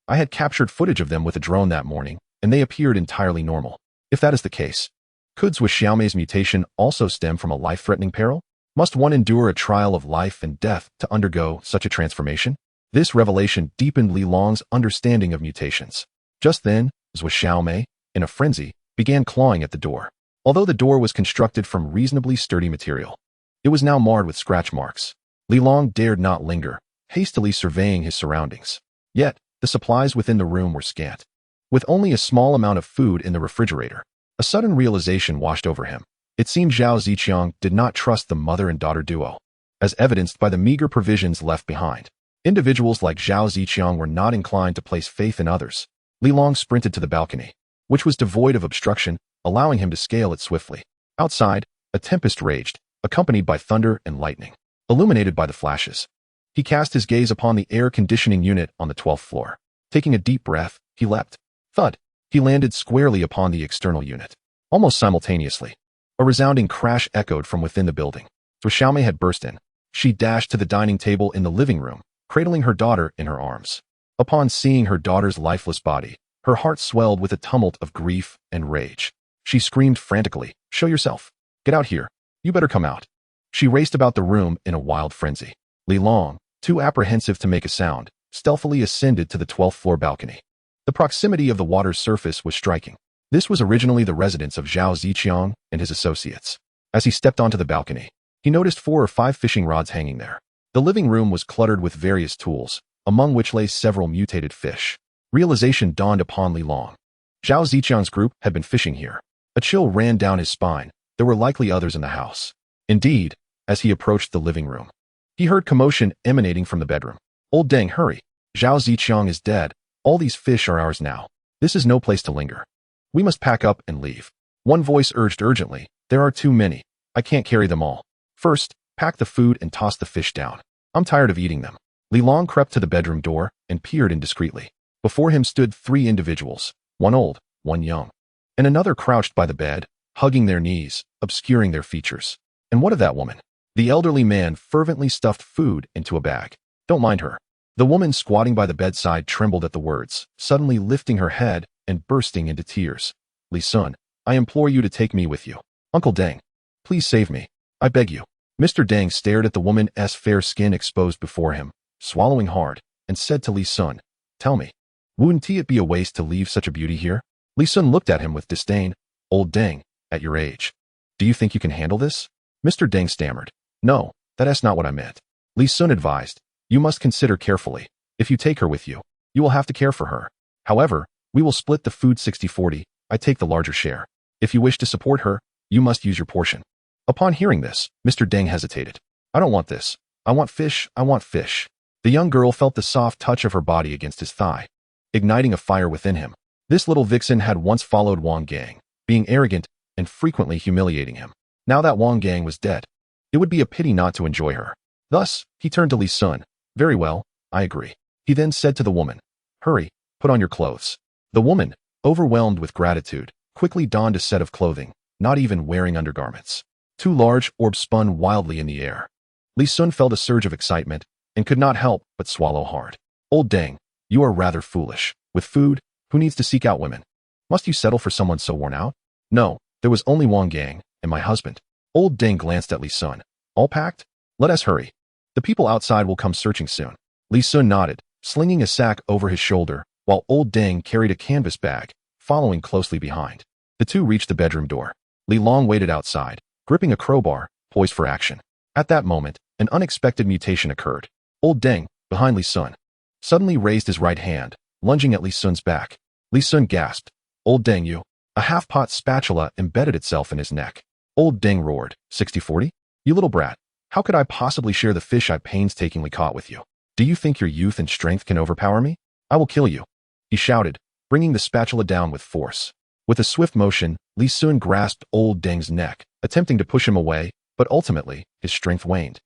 I had captured footage of them with a drone that morning, and they appeared entirely normal. If that is the case, could Zhou Xiaomei's mutation also stem from a life-threatening peril? Must one endure a trial of life and death to undergo such a transformation? This revelation deepened Li Long's understanding of mutations. Just then, Zhou Xiaomei, in a frenzy, began clawing at the door. Although the door was constructed from reasonably sturdy material, it was now marred with scratch marks. Li Long dared not linger, hastily surveying his surroundings. Yet, the supplies within the room were scant. With only a small amount of food in the refrigerator, a sudden realization washed over him. It seemed Zhao Ziqiang did not trust the mother and daughter duo, as evidenced by the meager provisions left behind. Individuals like Zhao Ziqiang were not inclined to place faith in others. Li Long sprinted to the balcony, which was devoid of obstruction, allowing him to scale it swiftly. Outside, a tempest raged, accompanied by thunder and lightning, illuminated by the flashes. He cast his gaze upon the air conditioning unit on the 12th floor. Taking a deep breath, he leapt. Thud! He landed squarely upon the external unit. Almost simultaneously, a resounding crash echoed from within the building. Zhou Xiaomei had burst in. She dashed to the dining table in the living room, cradling her daughter in her arms. Upon seeing her daughter's lifeless body, her heart swelled with a tumult of grief and rage. She screamed frantically, "Show yourself! Get out here! You better come out!" She raced about the room in a wild frenzy. Li Long, too apprehensive to make a sound, stealthily ascended to the 12th floor balcony. The proximity of the water's surface was striking. This was originally the residence of Zhao Ziqiang and his associates. As he stepped onto the balcony, he noticed 4 or 5 fishing rods hanging there. The living room was cluttered with various tools, among which lay several mutated fish. Realization dawned upon Li Long. Zhao Ziqiang's group had been fishing here. A chill ran down his spine. There were likely others in the house. Indeed, as he approached the living room, he heard commotion emanating from the bedroom. "Old Deng, hurry! Zhao Ziqiang is dead. All these fish are ours now. This is no place to linger. We must pack up and leave." One voice urged urgently, "There are too many. I can't carry them all. First, pack the food and toss the fish down. I'm tired of eating them." Li Long crept to the bedroom door and peered in discreetly. Before him stood 3 individuals, one old, one young, and another crouched by the bed, hugging their knees, obscuring their features. And what of that woman? The elderly man fervently stuffed food into a bag. "Don't mind her." The woman squatting by the bedside trembled at the words, suddenly lifting her head and bursting into tears. "Li Sun, I implore you to take me with you. Uncle Deng, please save me. I beg you." Mr. Deng stared at the woman's fair skin exposed before him, swallowing hard, and said to Li Sun, "Tell me, wouldn't it be a waste to leave such a beauty here?" Li Sun looked at him with disdain. "Old Deng, at your age, do you think you can handle this?" Mr. Deng stammered. "No, that's not what I meant." Li Sun advised, "You must consider carefully. If you take her with you, you will have to care for her. However, we will split the food 60-40. I take the larger share. If you wish to support her, you must use your portion." Upon hearing this, Mr. Deng hesitated. "I don't want this. I want fish. I want fish." The young girl felt the soft touch of her body against his thigh, igniting a fire within him. This little vixen had once followed Wang Gang, being arrogant and frequently humiliating him. Now that Wang Gang was dead, it would be a pity not to enjoy her. Thus, he turned to Li Sun. "Very well, I agree." He then said to the woman, "Hurry, Put on your clothes. The woman, overwhelmed with gratitude, quickly donned a set of clothing, not even wearing undergarments. Two large orbs spun wildly in the air. Li Sun felt a surge of excitement and could not help but swallow hard. Old Deng, you are rather foolish. With food, who needs to seek out women? Must you settle for someone so worn out? No, there was only Wang Gang and my husband. Old Deng glanced at Li Sun. All packed? Let us hurry. The people outside will come searching soon. Li Sun nodded, slinging a sack over his shoulder, while Old Deng carried a canvas bag, following closely behind. The two reached the bedroom door. Li Long waited outside, gripping a crowbar, poised for action. At that moment, an unexpected mutation occurred. Old Deng, behind Li Sun, suddenly raised his right hand, lunging at Li Sun's back. Li Sun gasped. Old Deng, you. A half-pot spatula embedded itself in his neck. Old Deng roared. 60-40? You little brat. How could I possibly share the fish I painstakingly caught with you? Do you think your youth and strength can overpower me? I will kill you. He shouted, bringing the spatula down with force. With a swift motion, Li Sun grasped Old Deng's neck, attempting to push him away, but ultimately, his strength waned,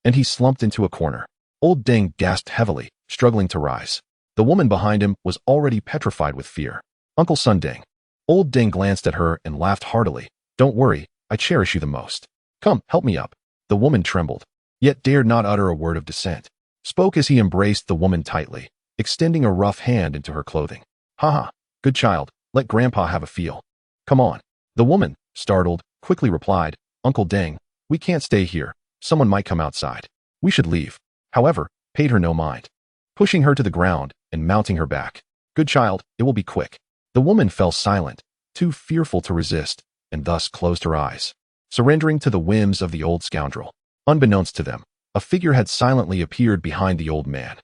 and he slumped into a corner. Old Deng gasped heavily, struggling to rise. The woman behind him was already petrified with fear. Uncle Sun Deng. Old Deng glanced at her and laughed heartily. Don't worry, I cherish you the most. Come, help me up. The woman trembled, yet dared not utter a word of dissent. Spoke as he embraced the woman tightly, extending a rough hand into her clothing. Ha, good child, let Grandpa have a feel. Come on. The woman, startled, quickly replied, Uncle Deng, we can't stay here. Someone might come outside. We should leave. However, paid her no mind, pushing her to the ground and mounting her back. Good child, it will be quick. The woman fell silent, too fearful to resist, and thus closed her eyes, surrendering to the whims of the old scoundrel. Unbeknownst to them, a figure had silently appeared behind the old man.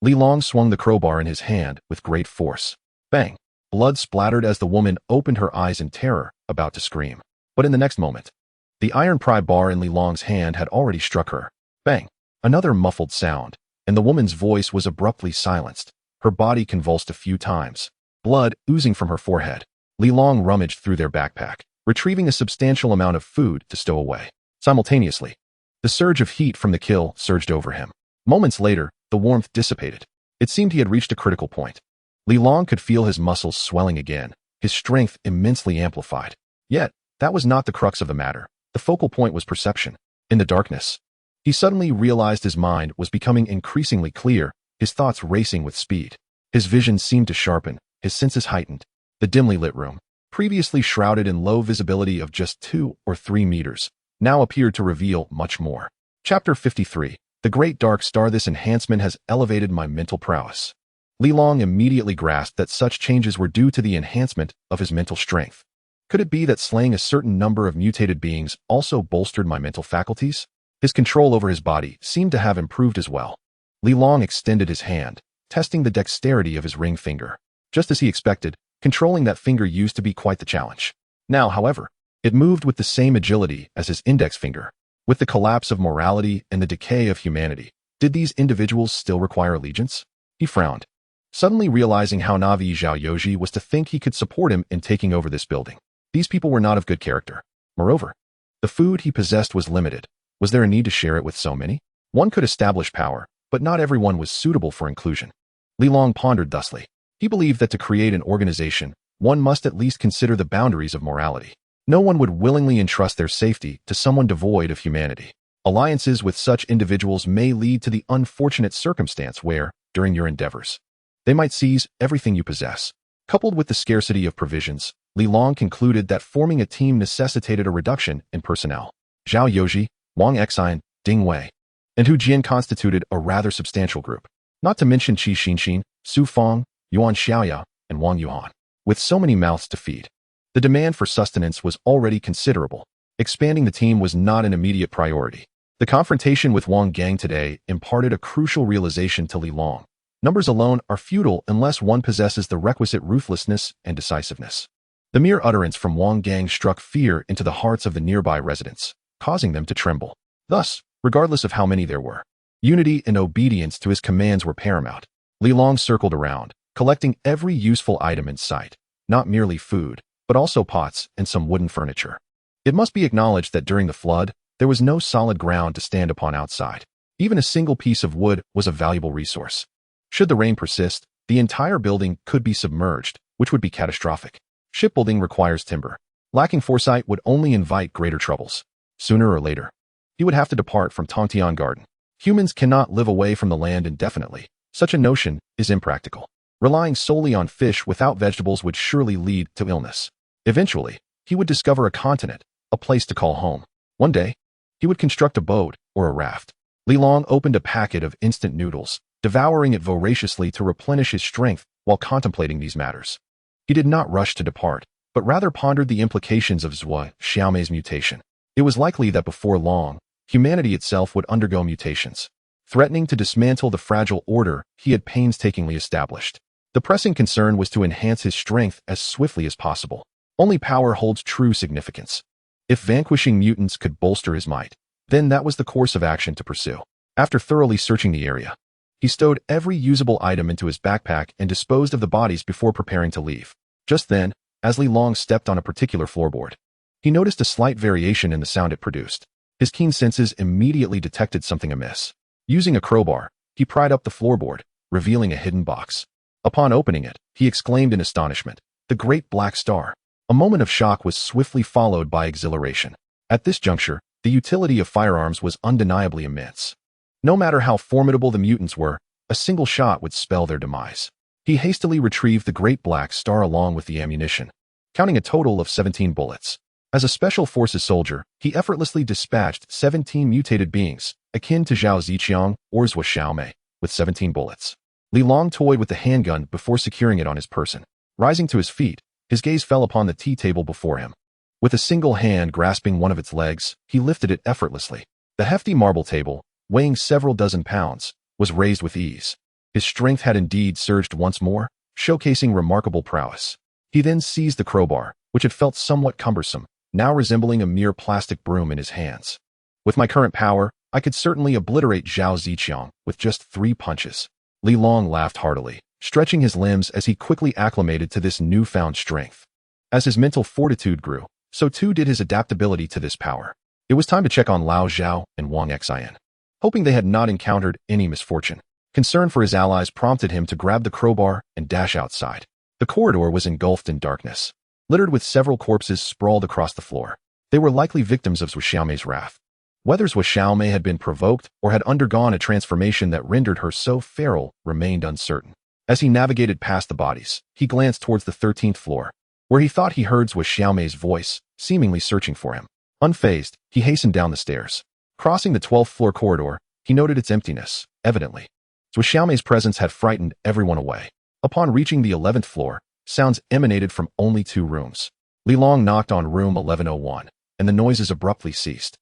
Li Long swung the crowbar in his hand with great force. Bang! Blood splattered as the woman opened her eyes in terror, about to scream. But in the next moment, the iron pry bar in Li Long's hand had already struck her. Bang! Another muffled sound, and the woman's voice was abruptly silenced. Her body convulsed a few times, blood oozing from her forehead. Li Long rummaged through their backpack, retrieving a substantial amount of food to stow away. Simultaneously, the surge of heat from the kill surged over him. Moments later, the warmth dissipated. It seemed he had reached a critical point. Li Long could feel his muscles swelling again, his strength immensely amplified. Yet, that was not the crux of the matter. The focal point was perception. In the darkness, he suddenly realized his mind was becoming increasingly clear, his thoughts racing with speed. His vision seemed to sharpen, his senses heightened. The dimly lit room, previously shrouded in low visibility of just 2 or 3 meters, now appeared to reveal much more. Chapter 53. The Great Dark Star. This enhancement has elevated my mental prowess. Li Long immediately grasped that such changes were due to the enhancement of his mental strength. Could it be that slaying a certain number of mutated beings also bolstered my mental faculties? His control over his body seemed to have improved as well. Li Long extended his hand, testing the dexterity of his ring finger. Just as he expected, controlling that finger used to be quite the challenge. Now, however, it moved with the same agility as his index finger. With the collapse of morality and the decay of humanity, did these individuals still require allegiance? He frowned, suddenly realizing how naive Zhao Yoji was to think he could support him in taking over this building. These people were not of good character. Moreover, the food he possessed was limited. Was there a need to share it with so many? One could establish power, but not everyone was suitable for inclusion. Li Long pondered thusly. He believed that to create an organization, one must at least consider the boundaries of morality. No one would willingly entrust their safety to someone devoid of humanity. Alliances with such individuals may lead to the unfortunate circumstance where, during your endeavors, they might seize everything you possess. Coupled with the scarcity of provisions, Li Long concluded that forming a team necessitated a reduction in personnel. Zhao Yoji, Wang Exine, Ding Wei, and Hu Jian constituted a rather substantial group, not to mention Qi Xinxin, Su Feng, Yuan Xiaoya, and Wang Yuan. With so many mouths to feed, the demand for sustenance was already considerable. Expanding the team was not an immediate priority. The confrontation with Wang Gang today imparted a crucial realization to Li Long. Numbers alone are futile unless one possesses the requisite ruthlessness and decisiveness. The mere utterance from Wang Gang struck fear into the hearts of the nearby residents, causing them to tremble. Thus, regardless of how many there were, unity and obedience to his commands were paramount. Li Long circled around, collecting every useful item in sight, not merely food, but also pots and some wooden furniture. It must be acknowledged that during the flood, there was no solid ground to stand upon outside. Even a single piece of wood was a valuable resource. Should the rain persist, the entire building could be submerged, which would be catastrophic. Shipbuilding requires timber. Lacking foresight would only invite greater troubles. Sooner or later, he would have to depart from Tongtian Garden. Humans cannot live away from the land indefinitely. Such a notion is impractical. Relying solely on fish without vegetables would surely lead to illness. Eventually, he would discover a continent, a place to call home. One day, he would construct a boat or a raft. Li Long opened a packet of instant noodles, devouring it voraciously to replenish his strength while contemplating these matters. He did not rush to depart, but rather pondered the implications of Zhuo Xiaomei's mutation. It was likely that before long, humanity itself would undergo mutations, threatening to dismantle the fragile order he had painstakingly established. The pressing concern was to enhance his strength as swiftly as possible. Only power holds true significance. If vanquishing mutants could bolster his might, then that was the course of action to pursue. After thoroughly searching the area, he stowed every usable item into his backpack and disposed of the bodies before preparing to leave. Just then, as Li Long stepped on a particular floorboard, he noticed a slight variation in the sound it produced. His keen senses immediately detected something amiss. Using a crowbar, he pried up the floorboard, revealing a hidden box. Upon opening it, he exclaimed in astonishment, "The Great Black Star." A moment of shock was swiftly followed by exhilaration. At this juncture, the utility of firearms was undeniably immense. No matter how formidable the mutants were, a single shot would spell their demise. He hastily retrieved the Great Black Star along with the ammunition, counting a total of 17 bullets. As a Special Forces soldier, he effortlessly dispatched 17 mutated beings, akin to Zhao Ziqiang or Zhuo Xiaomei, with 17 bullets. Li Long toyed with the handgun before securing it on his person. Rising to his feet, his gaze fell upon the tea table before him. With a single hand grasping one of its legs, he lifted it effortlessly. The hefty marble table, weighing several dozen pounds, was raised with ease. His strength had indeed surged once more, showcasing remarkable prowess. He then seized the crowbar, which had felt somewhat cumbersome, now resembling a mere plastic broom in his hands. With my current power, I could certainly obliterate Zhao Ziqiang with just 3 punches. Li Long laughed heartily, stretching his limbs as he quickly acclimated to this newfound strength. As his mental fortitude grew, so too did his adaptability to this power. It was time to check on Lao Zhao and Wang Xian. Hoping they had not encountered any misfortune, concern for his allies prompted him to grab the crowbar and dash outside. The corridor was engulfed in darkness, littered with several corpses sprawled across the floor. They were likely victims of Zhuo Xiaomei's wrath. Whether Zhuo Xiaomei had been provoked or had undergone a transformation that rendered her so feral remained uncertain. As he navigated past the bodies, he glanced towards the 13th floor, where he thought he heard Zhuo Xiaomei's voice, seemingly searching for him. Unfazed, he hastened down the stairs. Crossing the 12th floor corridor, he noted its emptiness, evidently. Zhuo Xiaomei's presence had frightened everyone away. Upon reaching the 11th floor, sounds emanated from only 2 rooms. Li Long knocked on room 1101, and the noises abruptly ceased.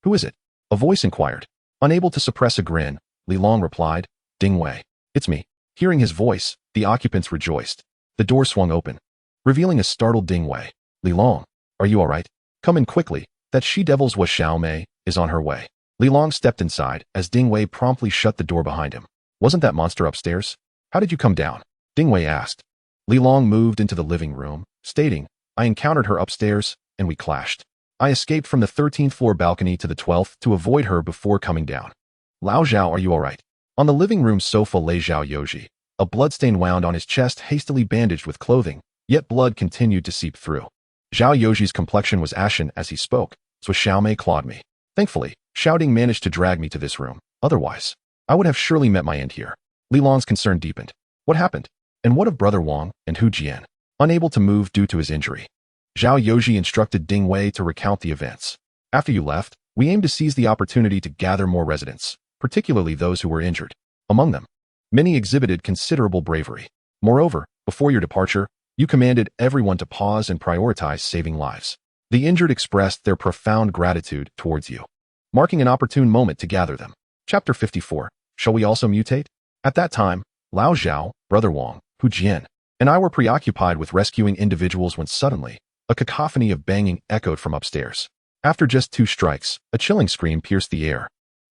"Who is it?" a voice inquired. Unable to suppress a grin, Li Long replied, "Ding Wei. It's me." Hearing his voice, the occupants rejoiced. The door swung open, revealing a startled Ding Wei. "Li Long, are you all right? Come in quickly. That she-devil Zhuo Xiaomei is on her way." Li Long stepped inside as Ding Wei promptly shut the door behind him. "Wasn't that monster upstairs? How did you come down?" Ding Wei asked. Li Long moved into the living room, stating, "I encountered her upstairs, and we clashed. I escaped from the 13th floor balcony to the 12th to avoid her before coming down." "Lao Zhao, are you all right?" On the living room sofa lay Zhao Yoji, a bloodstain wound on his chest hastily bandaged with clothing, yet blood continued to seep through. Zhao Yoji's complexion was ashen as he spoke, so Xiaomei clawed me. Thankfully, shouting managed to drag me to this room. Otherwise, I would have surely met my end here. Li Long's concern deepened. What happened? And what of Brother Wang and Hu Jian? Unable to move due to his injury, Zhao Yoji instructed Ding Wei to recount the events. "After you left, we aimed to seize the opportunity to gather more residents, particularly those who were injured. Among them, many exhibited considerable bravery. Moreover, before your departure, you commanded everyone to pause and prioritize saving lives. The injured expressed their profound gratitude towards you, marking an opportune moment to gather them." Chapter 54. Shall we also mutate? At that time, Lao Zhao, Brother Wang, Hu Jian, and I were preoccupied with rescuing individuals when suddenly, a cacophony of banging echoed from upstairs. After just 2 strikes, a chilling scream pierced the air.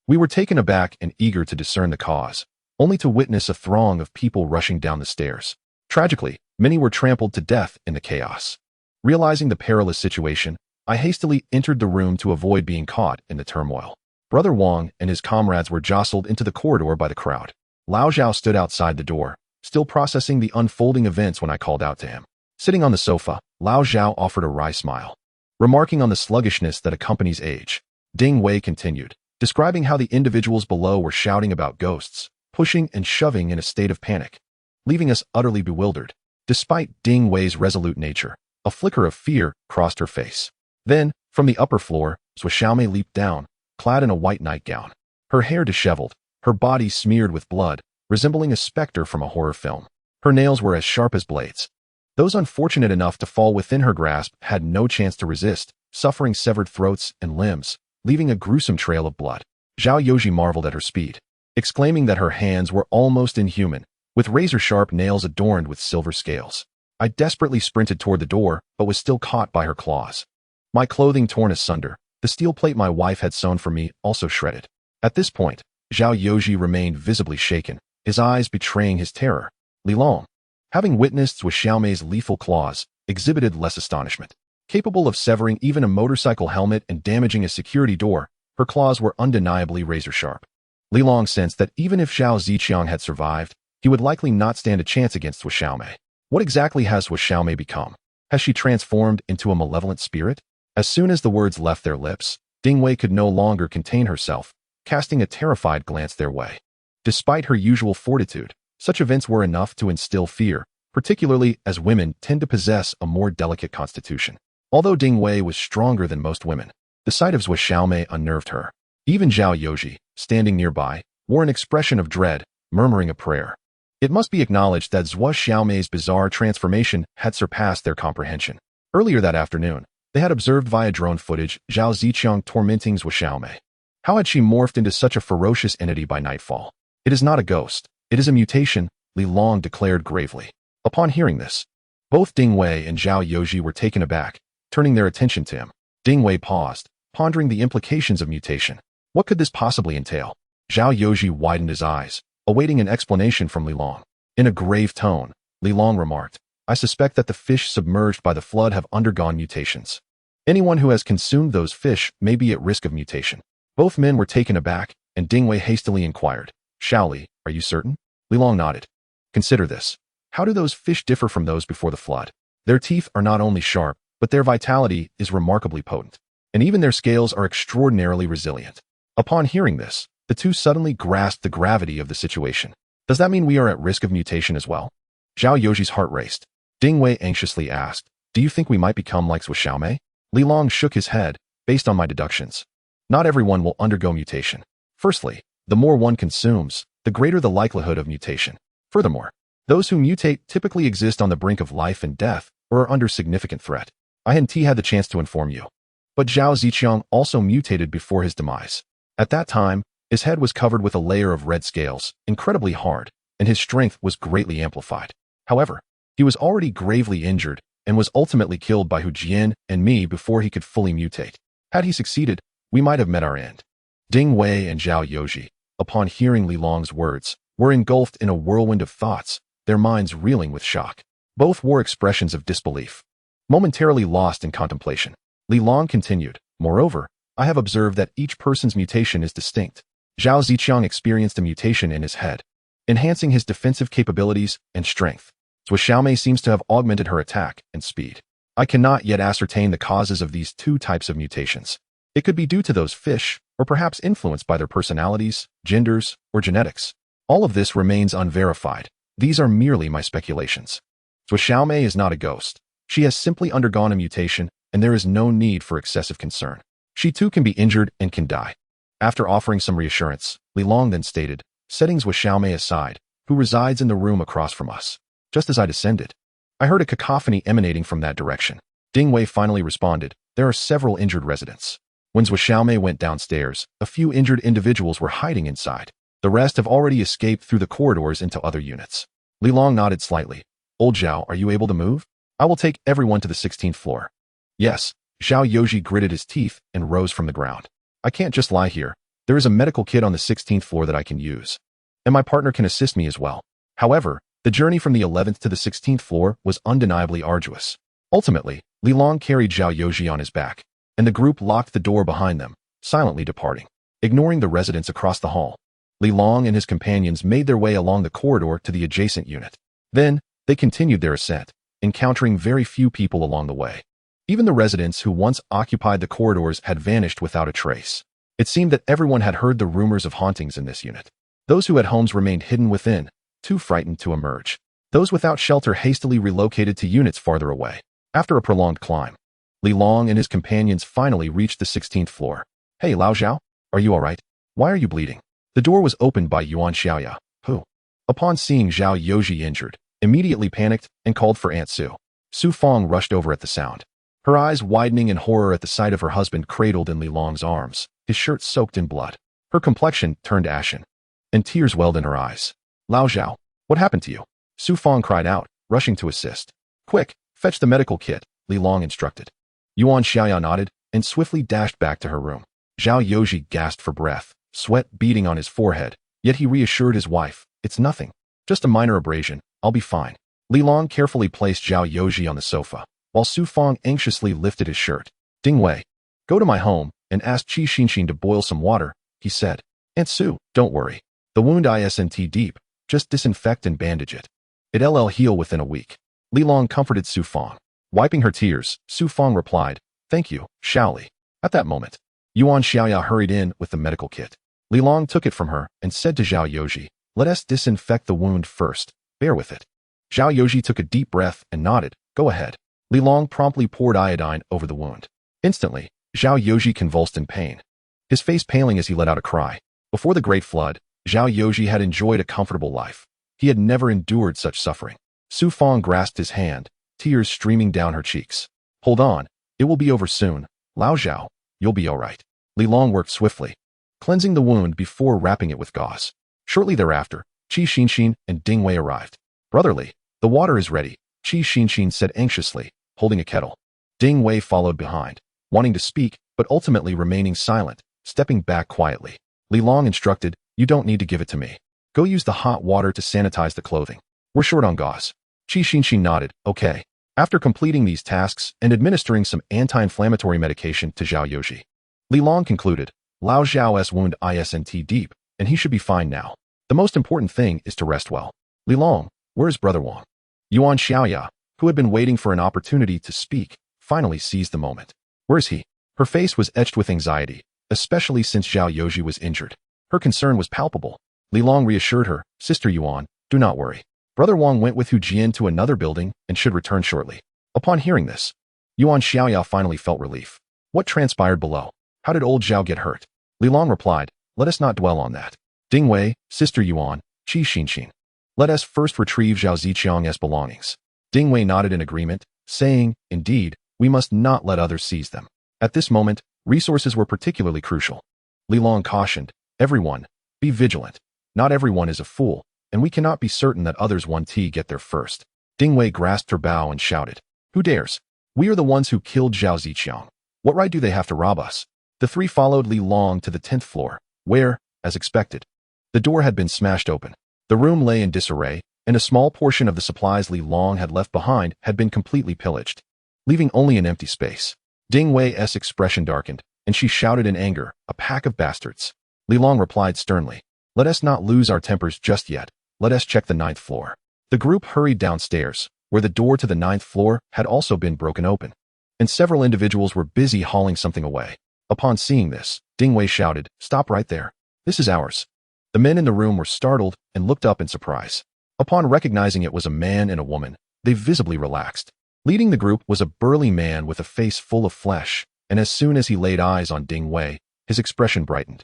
We were taken aback and eager to discern the cause, only to witness a throng of people rushing down the stairs. Tragically, many were trampled to death in the chaos. Realizing the perilous situation, I hastily entered the room to avoid being caught in the turmoil. Brother Wang and his comrades were jostled into the corridor by the crowd. Lao Zhao stood outside the door, still processing the unfolding events when I called out to him. Sitting on the sofa, Lao Zhao offered a wry smile. Remarking on the sluggishness that accompanies age, Ding Wei continued, describing how the individuals below were shouting about ghosts, pushing and shoving in a state of panic, leaving us utterly bewildered. Despite Ding Wei's resolute nature, a flicker of fear crossed her face. Then, from the upper floor, Zhao Xiaomei leaped down, clad in a white nightgown, her hair disheveled, her body smeared with blood, resembling a specter from a horror film. Her nails were as sharp as blades. Those unfortunate enough to fall within her grasp had no chance to resist, suffering severed throats and limbs, leaving a gruesome trail of blood. Zhao Yoji marveled at her speed, exclaiming that her hands were almost inhuman, with razor-sharp nails adorned with silver scales. I desperately sprinted toward the door, but was still caught by her claws. My clothing torn asunder, the steel plate my wife had sewn for me also shredded. At this point, Zhao Yoji remained visibly shaken, his eyes betraying his terror. Li Long, having witnessed Zhao Xiaomei's lethal claws, exhibited less astonishment. Capable of severing even a motorcycle helmet and damaging a security door, her claws were undeniably razor-sharp. Li Long sensed that even if Zhao Ziqiang had survived, he would likely not stand a chance against Zhao Xiaomei. What exactly has Zhao Xiaomei become? Has she transformed into a malevolent spirit? As soon as the words left their lips, Ding Wei could no longer contain herself, casting a terrified glance their way. Despite her usual fortitude, such events were enough to instill fear, particularly as women tend to possess a more delicate constitution. Although Ding Wei was stronger than most women, the sight of Zhao Xiaomei unnerved her. Even Zhao Yoji, standing nearby, wore an expression of dread, murmuring a prayer. It must be acknowledged that Zhao Xiaomei's bizarre transformation had surpassed their comprehension. Earlier that afternoon, they had observed via drone footage Zhao Ziqiang tormenting Zhao Xiaomei. How had she morphed into such a ferocious entity by nightfall? It is not a ghost, it is a mutation, Li Long declared gravely. Upon hearing this, both Ding Wei and Zhao Yoji were taken aback, turning their attention to him. Ding Wei paused, pondering the implications of mutation. What could this possibly entail? Zhao Yoji widened his eyes, awaiting an explanation from Li Long. In a grave tone, Li Long remarked, I suspect that the fish submerged by the flood have undergone mutations. Anyone who has consumed those fish may be at risk of mutation. Both men were taken aback, and Ding Wei hastily inquired, Shaoli, are you certain? Li Long nodded. Consider this. How do those fish differ from those before the flood? Their teeth are not only sharp, but their vitality is remarkably potent, and even their scales are extraordinarily resilient. Upon hearing this, the two suddenly grasped the gravity of the situation. Does that mean we are at risk of mutation as well? Zhao Yoji's heart raced. Ding Wei anxiously asked, do you think we might become like Zhao Xiaomei? Li Long shook his head, based on my deductions. Not everyone will undergo mutation. Firstly, the more one consumes, the greater the likelihood of mutation. Furthermore, those who mutate typically exist on the brink of life and death or are under significant threat. I hadn't had the chance to inform you. But Zhao Ziqiang also mutated before his demise. At that time, his head was covered with a layer of red scales, incredibly hard, and his strength was greatly amplified. However, he was already gravely injured and was ultimately killed by Hu Jian and me before he could fully mutate. Had he succeeded, we might have met our end. Ding Wei and Zhao Yoji, upon hearing Li Long's words, were engulfed in a whirlwind of thoughts, their minds reeling with shock. Both wore expressions of disbelief. Momentarily lost in contemplation, Li Long continued, moreover, I have observed that each person's mutation is distinct. Zhao Ziqiang experienced a mutation in his head, enhancing his defensive capabilities and strength. Zhao Xiaomei seems to have augmented her attack and speed. I cannot yet ascertain the causes of these two types of mutations. It could be due to those fish, or perhaps influenced by their personalities, genders, or genetics. All of this remains unverified. These are merely my speculations. Zhao Xiaomei is not a ghost. She has simply undergone a mutation, and there is no need for excessive concern. She too can be injured and can die. After offering some reassurance, Li Long then stated, setting Zhao Xiaomei aside, who resides in the room across from us. Just as I descended, I heard a cacophony emanating from that direction. Ding Wei finally responded, there are several injured residents. When Zhao Xiaomei went downstairs, a few injured individuals were hiding inside. The rest have already escaped through the corridors into other units. Li Long nodded slightly. Old Zhao, are you able to move? I will take everyone to the 16th floor. Yes. Zhao Yoji gritted his teeth and rose from the ground. I can't just lie here. There is a medical kit on the 16th floor that I can use. And my partner can assist me as well. However, the journey from the 11th to the 16th floor was undeniably arduous. Ultimately, Li Long carried Zhao Yoji on his back, and the group locked the door behind them, silently departing. Ignoring the residents across the hall, Li Long and his companions made their way along the corridor to the adjacent unit. Then, they continued their ascent, encountering very few people along the way. Even the residents who once occupied the corridors had vanished without a trace. It seemed that everyone had heard the rumors of hauntings in this unit. Those who had homes remained hidden within, too frightened to emerge. Those without shelter hastily relocated to units farther away. After a prolonged climb, Li Long and his companions finally reached the 16th floor. "Hey, Lao Zhao, are you alright? Why are you bleeding?" The door was opened by Yuan Xiaoya, who, upon seeing Zhao Yoji injured, immediately panicked and called for Aunt Su. Su Fong rushed over at the sound, her eyes widening in horror at the sight of her husband cradled in Li Long's arms, his shirt soaked in blood. Her complexion turned ashen, and tears welled in her eyes. "Lao Zhao, what happened to you?" Su Fong cried out, rushing to assist. "Quick, fetch the medical kit," Li Long instructed. Yuan Xiaoya nodded and swiftly dashed back to her room. Zhao Yoji gasped for breath, sweat beading on his forehead, yet he reassured his wife, "It's nothing. Just a minor abrasion. I'll be fine." Li Long carefully placed Zhao Yoji on the sofa, while Su Fong anxiously lifted his shirt. "Ding Wei, go to my home and ask Qi Xinxin to boil some water," he said. "Aunt Su, don't worry. The wound isn't deep. Just disinfect and bandage it. It'll heal within a week." Li Long comforted Su Fong. Wiping her tears, Su Fong replied, "Thank you, Shaoli." At that moment, Yuan Xiaoya hurried in with the medical kit. Li Long took it from her and said to Zhao Yoji, "Let us disinfect the wound first. Bear with it." Zhao Yoji took a deep breath and nodded, "Go ahead." Li Long promptly poured iodine over the wound. Instantly, Zhao Yoji convulsed in pain, his face paling as he let out a cry. Before the Great Flood, Zhao Yoji had enjoyed a comfortable life. He had never endured such suffering. Su Fong grasped his hand, tears streaming down her cheeks. "Hold on, it will be over soon. Lao Zhao, you'll be all right." Li Long worked swiftly, cleansing the wound before wrapping it with gauze. Shortly thereafter, Qi Xinxin and Ding Wei arrived. "Brotherly, the water is ready," Qi Xinxin said anxiously, holding a kettle. Ding Wei followed behind, wanting to speak, but ultimately remaining silent, stepping back quietly. Li Long instructed, "You don't need to give it to me. Go use the hot water to sanitize the clothing. We're short on gauze." Qi Xinxin nodded, "Okay." After completing these tasks and administering some anti-inflammatory medication to Zhao Yoji, Li Long concluded, "Lao Zhao's wound isn't deep, and he should be fine now. The most important thing is to rest well." "Li Long, where's Brother Wang?" Yuan Xiaoya, who had been waiting for an opportunity to speak, finally seized the moment. "Where's he?" Her face was etched with anxiety, especially since Zhao Yoji was injured. Her concern was palpable. Li Long reassured her, "Sister Yuan, do not worry. Brother Wang went with Hu Jian to another building and should return shortly." Upon hearing this, Yuan Xiaoya finally felt relief. What transpired below? How did old Zhao get hurt? Li Long replied, "Let us not dwell on that. Ding Wei, Sister Yuan, Qi Xinxin. Let us first retrieve Zhao Ziqiang's belongings." Ding Wei nodded in agreement, saying, "Indeed, we must not let others seize them." At this moment, resources were particularly crucial. Li Long cautioned, "Everyone, be vigilant. Not everyone is a fool, and we cannot be certain that others get there first." Ding Wei grasped her bow and shouted, "Who dares? We are the ones who killed Zhao Ziqiang. What right do they have to rob us?" The three followed Li Long to the 10th floor, where, as expected, the door had been smashed open. The room lay in disarray, and a small portion of the supplies Li Long had left behind had been completely pillaged, leaving only an empty space. Ding Wei's expression darkened, and she shouted in anger, "A pack of bastards." Li Long replied sternly, "Let us not lose our tempers just yet. Let us check the 9th floor." The group hurried downstairs, where the door to the 9th floor had also been broken open, and several individuals were busy hauling something away. Upon seeing this, Ding Wei shouted, "Stop right there. This is ours." The men in the room were startled and looked up in surprise. Upon recognizing it was a man and a woman, they visibly relaxed. Leading the group was a burly man with a face full of flesh, and as soon as he laid eyes on Ding Wei, his expression brightened.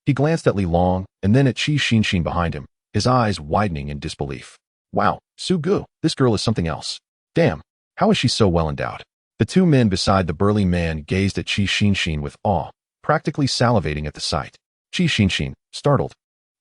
He glanced at Li Long and then at Qi Xinxin behind him, his eyes widening in disbelief. "Wow, Su Gu, this girl is something else. Damn, how is she so well endowed?" The two men beside the burly man gazed at Qi Xinxin with awe, practically salivating at the sight. Qi Xinxin, startled,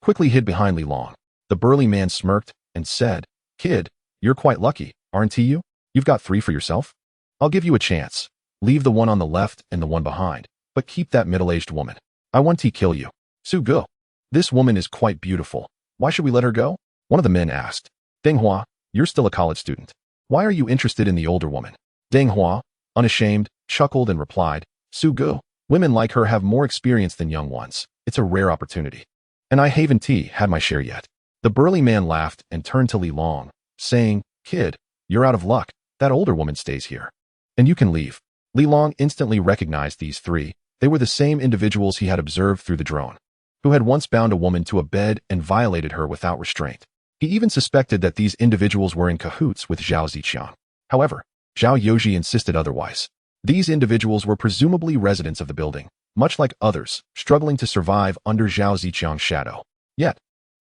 quickly hid behind Li Long. The burly man smirked and said, "Kid, you're quite lucky, aren't you? You've got 3 for yourself? I'll give you a chance. Leave the one on the left and the one behind, but keep that middle-aged woman. I want to kill you." "Su Gu, this woman is quite beautiful. Why should we let her go?" one of the men asked. "Deng Hua, you're still a college student. Why are you interested in the older woman?" Deng Hua, unashamed, chuckled and replied, "Su Gu, women like her have more experience than young ones. It's a rare opportunity." And I haven't had my share yet. The burly man laughed and turned to Li Long, saying, "Kid, you're out of luck. That older woman stays here. And you can leave." Li Long instantly recognized these three. They were the same individuals he had observed through the drone, who had once bound a woman to a bed and violated her without restraint. He even suspected that these individuals were in cahoots with Zhao Ziqiang. However, Zhao Yoji insisted otherwise. These individuals were presumably residents of the building, much like others, struggling to survive under Zhao Ziqiang's shadow. Yet,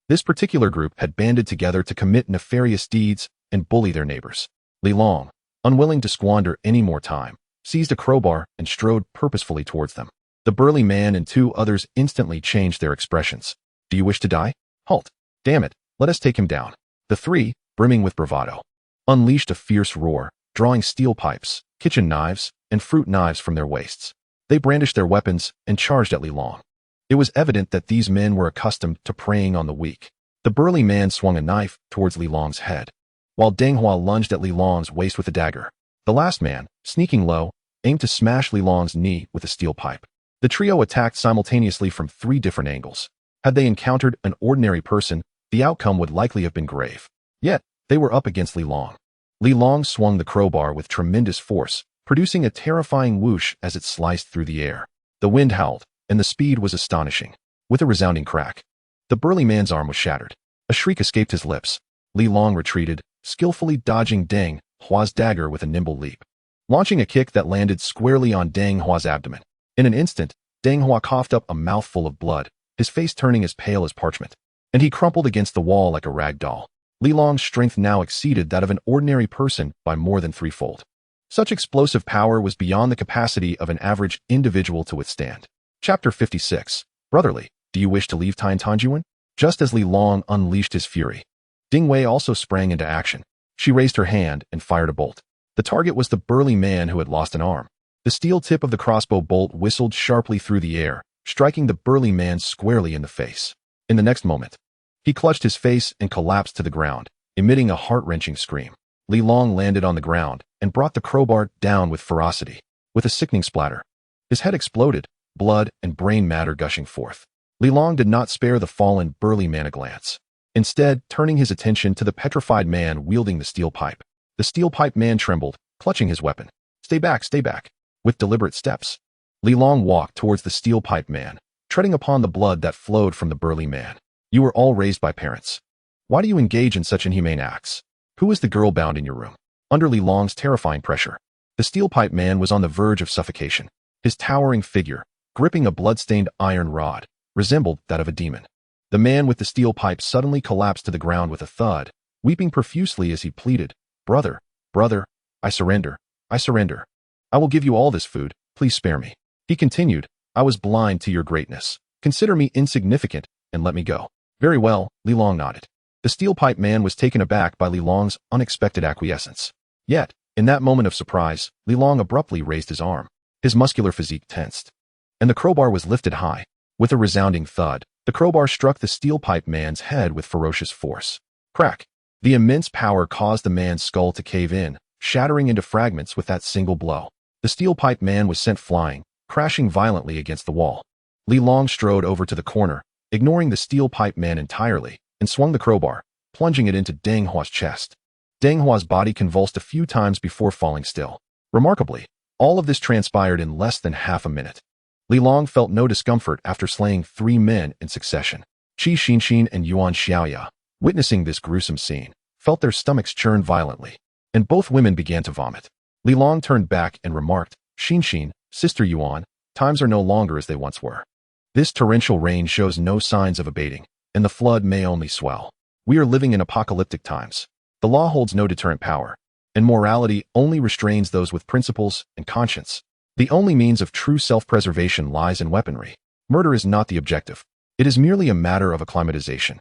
this particular group had banded together to commit nefarious deeds and bully their neighbors. Li Long, unwilling to squander any more time, seized a crowbar and strode purposefully towards them. The burly man and two others instantly changed their expressions. "Do you wish to die? Halt! Damn it, let us take him down." The three, brimming with bravado, unleashed a fierce roar, drawing steel pipes, kitchen knives, and fruit knives from their waists. They brandished their weapons and charged at Li Long. It was evident that these men were accustomed to preying on the weak. The burly man swung a knife towards Li Long's head, while Deng Hua lunged at Li Long's waist with a dagger. The last man, sneaking low, aimed to smash Li Long's knee with a steel pipe. The trio attacked simultaneously from 3 different angles. Had they encountered an ordinary person, the outcome would likely have been grave. Yet, they were up against Li Long. Li Long swung the crowbar with tremendous force, producing a terrifying whoosh as it sliced through the air. The wind howled, and the speed was astonishing. With a resounding crack, the burly man's arm was shattered. A shriek escaped his lips. Li Long retreated, skillfully dodging Deng Hua's dagger with a nimble leap, launching a kick that landed squarely on Deng Hua's abdomen. In an instant, Deng Hua coughed up a mouthful of blood, his face turning as pale as parchment, and he crumpled against the wall like a rag doll. Li Long's strength now exceeded that of an ordinary person by more than 3-fold. Such explosive power was beyond the capacity of an average individual to withstand. Chapter 56. Brotherly, do you wish to leave Tiantanjuan? Just as Li Long unleashed his fury, Ding Wei also sprang into action. She raised her hand and fired a bolt. The target was the burly man who had lost an arm. The steel tip of the crossbow bolt whistled sharply through the air, striking the burly man squarely in the face. In the next moment, he clutched his face and collapsed to the ground, emitting a heart-wrenching scream. Li Long landed on the ground and brought the crowbar down with ferocity. With a sickening splatter, his head exploded, blood and brain matter gushing forth. Li Long did not spare the fallen burly man a glance, instead turning his attention to the petrified man wielding the steel pipe. The steel pipe man trembled, clutching his weapon. Stay back, stay back." With deliberate steps, Li Long walked towards the steel pipe man, treading upon the blood that flowed from the burly man. "You were all raised by parents. Why do you engage in such inhumane acts? Who is the girl bound in your room?" Under Li Long's terrifying pressure, the steel pipe man was on the verge of suffocation. His towering figure, gripping a blood-stained iron rod, resembled that of a demon. The man with the steel pipe suddenly collapsed to the ground with a thud, weeping profusely as he pleaded, "Brother, brother, I surrender, I surrender. I will give you all this food, please spare me." He continued, "I was blind to your greatness. Consider me insignificant and let me go." "Very well," Li Long nodded. The steel pipe man was taken aback by Li Long's unexpected acquiescence. Yet, in that moment of surprise, Li Long abruptly raised his arm. His muscular physique tensed, and the crowbar was lifted high. With a resounding thud, the crowbar struck the steel pipe man's head with ferocious force. Crack! The immense power caused the man's skull to cave in, shattering into fragments with that single blow. The steel pipe man was sent flying, crashing violently against the wall. Li Long strode over to the corner, ignoring the steel pipe man entirely, and swung the crowbar, plunging it into Deng Hua's chest. Deng Hua's body convulsed a few times before falling still. Remarkably, all of this transpired in less than half a minute. Li Long felt no discomfort after slaying 3 men in succession. Qi Xinxin and Yuan Xiaoya, witnessing this gruesome scene, felt their stomachs churn violently, and both women began to vomit. Li Long turned back and remarked, "Xinxin, Sister Yuan, times are no longer as they once were. This torrential rain shows no signs of abating, and the flood may only swell. We are living in apocalyptic times. The law holds no deterrent power, and morality only restrains those with principles and conscience. The only means of true self-preservation lies in weaponry. Murder is not the objective. It is merely a matter of acclimatization.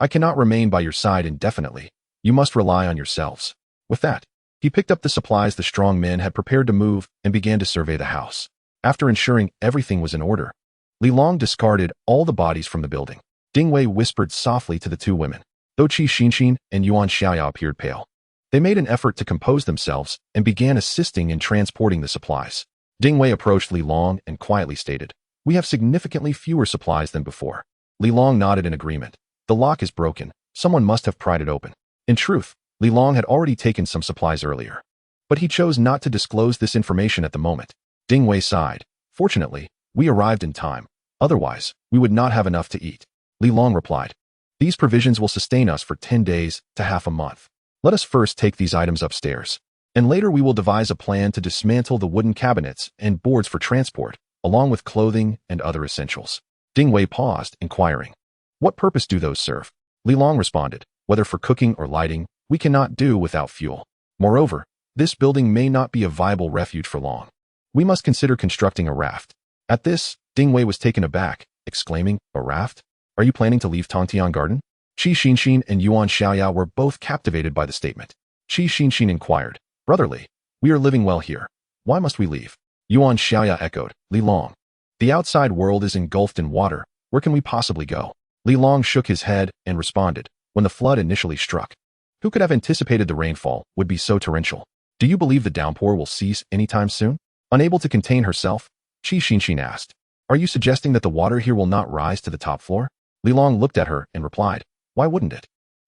I cannot remain by your side indefinitely. You must rely on yourselves." With that, he picked up the supplies the strong men had prepared to move and began to survey the house. After ensuring everything was in order, Li Long discarded all the bodies from the building. Ding Wei whispered softly to the 2 women, though Qi Xinxin and Yuan Xiaoya appeared pale. They made an effort to compose themselves and began assisting in transporting the supplies. Ding Wei approached Li Long and quietly stated, "We have significantly fewer supplies than before. Li Long nodded in agreement. The lock is broken. Someone must have pried it open. In truth, Li Long had already taken some supplies earlier. But he chose not to disclose this information at the moment. Ding Wei sighed. Fortunately, we arrived in time. Otherwise, we would not have enough to eat. Li Long replied. These provisions will sustain us for 10 days to half a month. Let us first take these items upstairs. And later we will devise a plan to dismantle the wooden cabinets and boards for transport, along with clothing and other essentials. Ding Wei paused, inquiring. What purpose do those serve? Li Long responded. Whether for cooking or lighting, we cannot do without fuel. Moreover, this building may not be a viable refuge for long. We must consider constructing a raft. At this, Ding Wei was taken aback, exclaiming, a raft? Are you planning to leave Tongtian Garden? Qi Xinxin and Yuan Xiaoya were both captivated by the statement. Qi Xinxin inquired, Brotherly, we are living well here. Why must we leave? Yuan Xiaoya echoed, Li Long. The outside world is engulfed in water. Where can we possibly go? Li Long shook his head and responded, when the flood initially struck. Who could have anticipated the rainfall would be so torrential? Do you believe the downpour will cease anytime soon? Unable to contain herself, Qi Xinxin asked, Are you suggesting that the water here will not rise to the top floor? Li Long looked at her and replied, Why wouldn't it?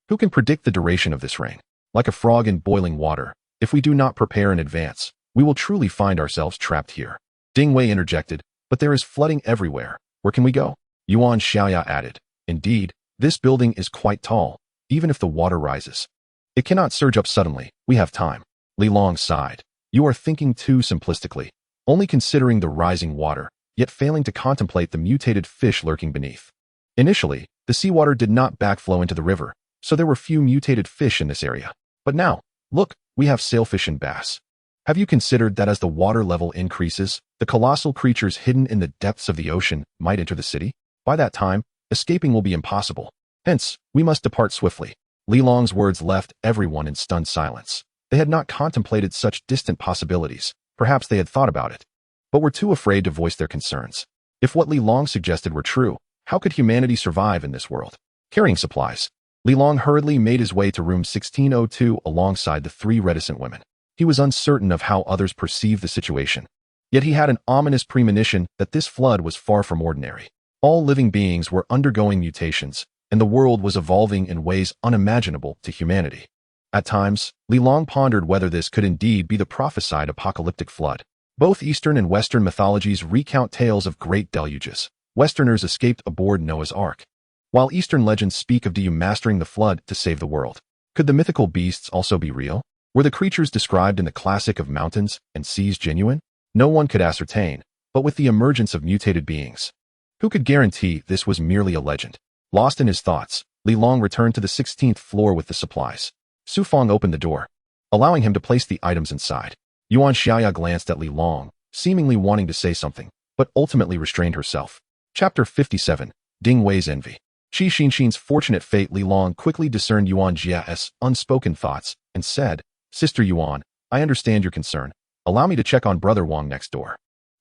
Who can predict the duration of this rain? Like a frog in boiling water, if we do not prepare in advance, we will truly find ourselves trapped here. Ding Wei interjected, But there is flooding everywhere. Where can we go? Yuan Xiaoya added, Indeed, this building is quite tall, even if the water rises. It cannot surge up suddenly. We have time. Li Long sighed. You are thinking too simplistically, only considering the rising water, yet failing to contemplate the mutated fish lurking beneath. Initially, the seawater did not backflow into the river, so there were few mutated fish in this area. But now, look, we have sailfish and bass. Have you considered that as the water level increases, the colossal creatures hidden in the depths of the ocean might enter the city? By that time, escaping will be impossible. Hence, we must depart swiftly. Li Long's words left everyone in stunned silence. They had not contemplated such distant possibilities. Perhaps they had thought about it, but were too afraid to voice their concerns. If what Li Long suggested were true, how could humanity survive in this world? Carrying supplies, Li Long hurriedly made his way to room 1602 alongside the three reticent women. He was uncertain of how others perceived the situation. Yet he had an ominous premonition that this flood was far from ordinary. All living beings were undergoing mutations, and the world was evolving in ways unimaginable to humanity. At times, Li Long pondered whether this could indeed be the prophesied apocalyptic flood. Both Eastern and Western mythologies recount tales of great deluges. Westerners escaped aboard Noah's Ark, while Eastern legends speak of Deu mastering the flood to save the world. Could the mythical beasts also be real? Were the creatures described in the classic of mountains and seas genuine? No one could ascertain, but with the emergence of mutated beings, who could guarantee this was merely a legend? Lost in his thoughts, Li Long returned to the 16th floor with the supplies. Su Fong opened the door, allowing him to place the items inside. Yuan Xiaoya glanced at Li Long, seemingly wanting to say something, but ultimately restrained herself. Chapter 57, Ding Wei's Envy. Qi Xinxin's fortunate fate. Li Long quickly discerned Yuan Jia's unspoken thoughts and said, Sister Yuan, I understand your concern. Allow me to check on Brother Wang next door.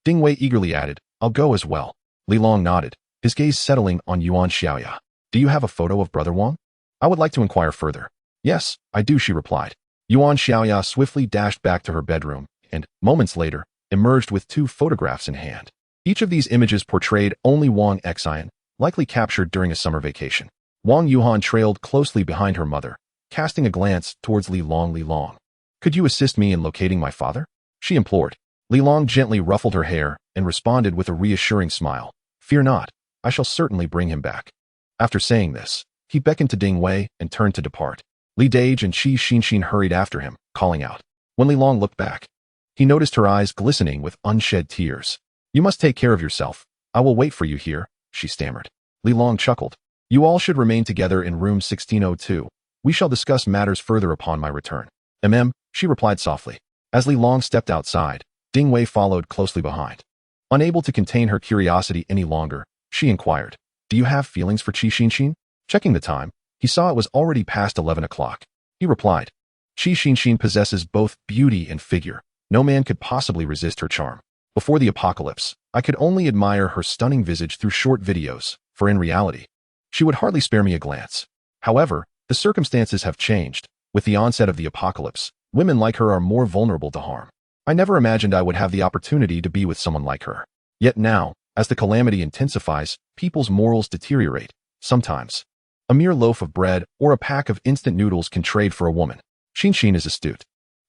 Ding Wei eagerly added, I'll go as well. Li Long nodded, his gaze settling on Yuan Xiaoya. Do you have a photo of Brother Wang? I would like to inquire further. Yes, I do, she replied. Yuan Xiaoya swiftly dashed back to her bedroom and, moments later, emerged with 2 photographs in hand. Each of these images portrayed only Wang Xian, likely captured during a summer vacation. Wang Yuhan trailed closely behind her mother, casting a glance towards Li Long. Li Long, could you assist me in locating my father? She implored. Li Long gently ruffled her hair and responded with a reassuring smile. Fear not, I shall certainly bring him back. After saying this, he beckoned to Ding Wei and turned to depart. Li Dage and Qi Xinxin hurried after him, calling out. When Li Long looked back, he noticed her eyes glistening with unshed tears. You must take care of yourself. I will wait for you here, she stammered. Li Long chuckled. You all should remain together in room 1602. We shall discuss matters further upon my return. She replied softly. As Li Long stepped outside, Ding Wei followed closely behind. Unable to contain her curiosity any longer, she inquired, Do you have feelings for Qi Xinxin? Checking the time, he saw it was already past 11 o'clock. He replied, Qi Xinxin possesses both beauty and figure. No man could possibly resist her charm. Before the apocalypse, I could only admire her stunning visage through short videos, for in reality, she would hardly spare me a glance. However, the circumstances have changed. With the onset of the apocalypse, women like her are more vulnerable to harm. I never imagined I would have the opportunity to be with someone like her. Yet now, As the calamity intensifies, people's morals deteriorate. Sometimes, a mere loaf of bread or a pack of instant noodles can trade for a woman. Xin is astute,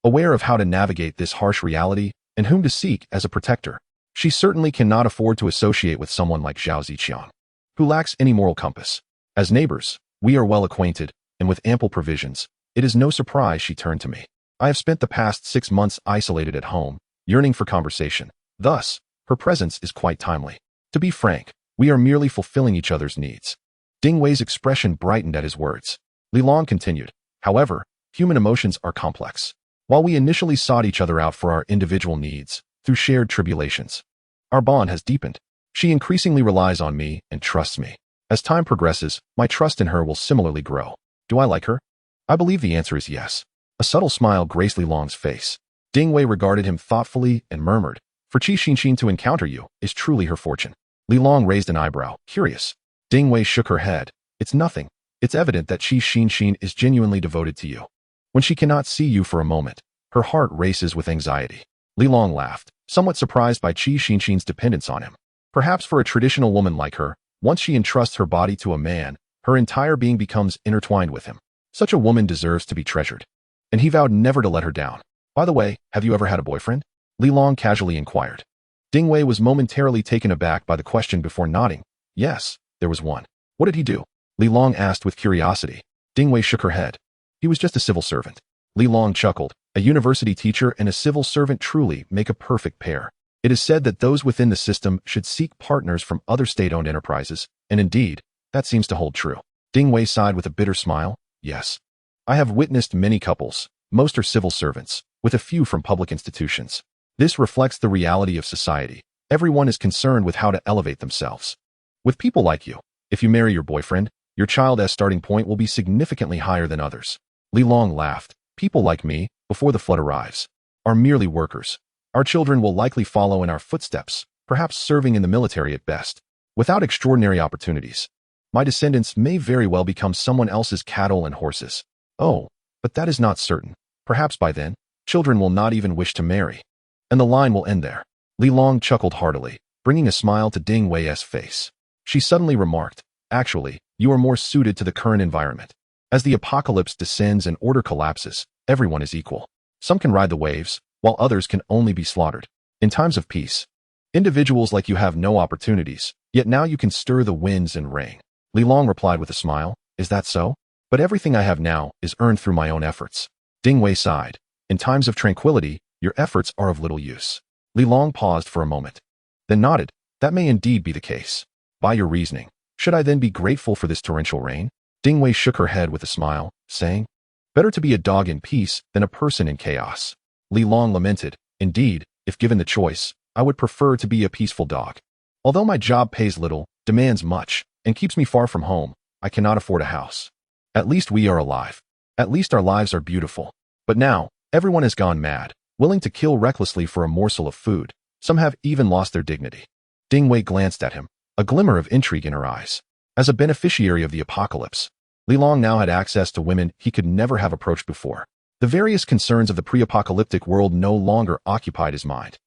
aware of how to navigate this harsh reality and whom to seek as a protector. She certainly cannot afford to associate with someone like Zhao Ziqiang, who lacks any moral compass. As neighbors, we are well acquainted, and with ample provisions, it is no surprise she turned to me. I have spent the past 6 months isolated at home, yearning for conversation. Thus, her presence is quite timely. To be frank, we are merely fulfilling each other's needs. Ding Wei's expression brightened at his words. Li Long continued, however, human emotions are complex. While we initially sought each other out for our individual needs, through shared tribulations, our bond has deepened. She increasingly relies on me and trusts me. As time progresses, my trust in her will similarly grow. Do I like her? I believe the answer is yes. A subtle smile graced Li Long's face. Ding Wei regarded him thoughtfully and murmured, for Qi Xinxin to encounter you is truly her fortune. Li Long raised an eyebrow, curious. Ding Wei shook her head. It's nothing. It's evident that Qi Xinxin is genuinely devoted to you. When she cannot see you for a moment, her heart races with anxiety. Li Long laughed, somewhat surprised by Qi Xinxin's dependence on him. Perhaps for a traditional woman like her, once she entrusts her body to a man, her entire being becomes intertwined with him. Such a woman deserves to be treasured. And he vowed never to let her down. By the way, have you ever had a boyfriend? Li Long casually inquired. Ding Wei was momentarily taken aback by the question before nodding. Yes, there was one. What did he do? Li Long asked with curiosity. Ding Wei shook her head. He was just a civil servant. Li Long chuckled. A university teacher and a civil servant truly make a perfect pair. It is said that those within the system should seek partners from other state-owned enterprises, and indeed, that seems to hold true. Ding Wei sighed with a bitter smile. Yes. I have witnessed many couples. Most are civil servants, with a few from public institutions. This reflects the reality of society. Everyone is concerned with how to elevate themselves. With people like you, if you marry your boyfriend, your child's starting point will be significantly higher than others. Li Long laughed. People like me, before the flood arrives, are merely workers. Our children will likely follow in our footsteps, perhaps serving in the military at best. Without extraordinary opportunities, my descendants may very well become someone else's cattle and horses. Oh, but that is not certain. Perhaps by then, children will not even wish to marry. And the line will end there. Li Long chuckled heartily, bringing a smile to Ding Wei's face. She suddenly remarked, actually, you are more suited to the current environment. As the apocalypse descends and order collapses, everyone is equal. Some can ride the waves, while others can only be slaughtered. In times of peace, individuals like you have no opportunities, yet now you can stir the winds and rain. Li Long replied with a smile, is that so? But everything I have now is earned through my own efforts. Ding Wei sighed. In times of tranquility, your efforts are of little use. Li Long paused for a moment, then nodded. That may indeed be the case. By your reasoning, should I then be grateful for this torrential rain? Ding Wei shook her head with a smile, saying, better to be a dog in peace than a person in chaos. Li Long lamented, indeed, if given the choice, I would prefer to be a peaceful dog. Although my job pays little, demands much, and keeps me far from home, I cannot afford a house. At least we are alive. At least our lives are beautiful. But now, everyone has gone mad, willing to kill recklessly for a morsel of food. Some have even lost their dignity. Ding Wei glanced at him, a glimmer of intrigue in her eyes. As a beneficiary of the apocalypse, Li Long now had access to women he could never have approached before. The various concerns of the pre-apocalyptic world no longer occupied his mind.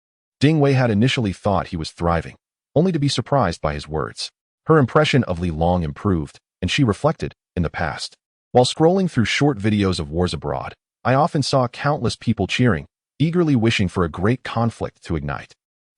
Ding Wei had initially thought he was thriving, only to be surprised by his words. Her impression of Li Long improved, and she reflected, in the past. While scrolling through short videos of wars abroad, I often saw countless people cheering, eagerly wishing for a great conflict to ignite.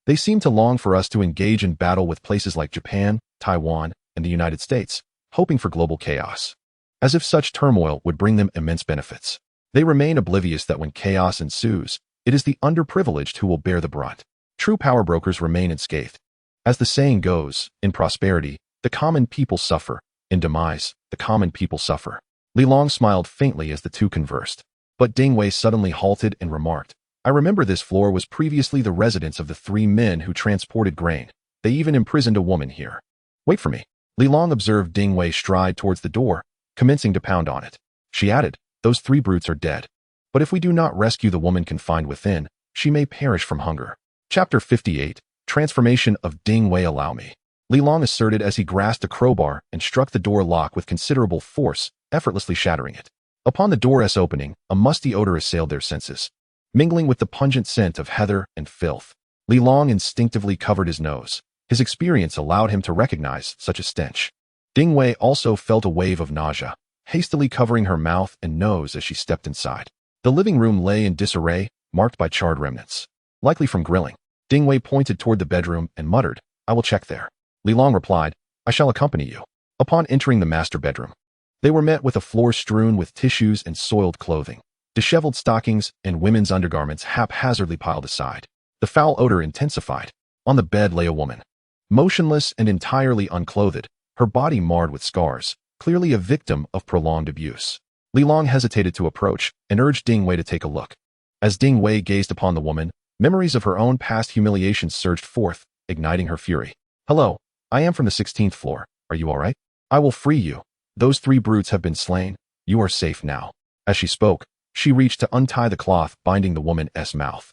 They seemed to long for us to engage in battle with places like Japan, Taiwan, and the United States, hoping for global chaos. As if such turmoil would bring them immense benefits. They remain oblivious that when chaos ensues, it is the underprivileged who will bear the brunt. True power brokers remain unscathed. As the saying goes, in prosperity, the common people suffer. In demise, the common people suffer. Li Long smiled faintly as the two conversed. But Ding Wei suddenly halted and remarked, I remember this floor was previously the residence of the 3 men who transported grain. They even imprisoned a woman here. Wait for me. Li Long observed Ding Wei stride towards the door, commencing to pound on it. She added, those 3 brutes are dead. But if we do not rescue the woman confined within, she may perish from hunger. Chapter 58, Transformation of Ding Wei. Allow me. Li Long asserted as he grasped a crowbar and struck the door lock with considerable force, effortlessly shattering it. Upon the door's opening, a musty odor assailed their senses. Mingling with the pungent scent of heather and filth, Li Long instinctively covered his nose. His experience allowed him to recognize such a stench. Ding Wei also felt a wave of nausea, hastily covering her mouth and nose as she stepped inside. The living room lay in disarray, marked by charred remnants, likely from grilling. Ding Wei pointed toward the bedroom and muttered, "I will check there." Li Long replied, "I shall accompany you." Upon entering the master bedroom, they were met with a floor strewn with tissues and soiled clothing, disheveled stockings, and women's undergarments haphazardly piled aside. The foul odor intensified. On the bed lay a woman, motionless and entirely unclothed, her body marred with scars, clearly a victim of prolonged abuse. Li Long hesitated to approach and urged Ding Wei to take a look. As Ding Wei gazed upon the woman, memories of her own past humiliations surged forth, igniting her fury. "Hello, I am from the 16th floor. Are you all right? I will free you. Those 3 brutes have been slain. You are safe now." As she spoke, she reached to untie the cloth binding the woman's mouth.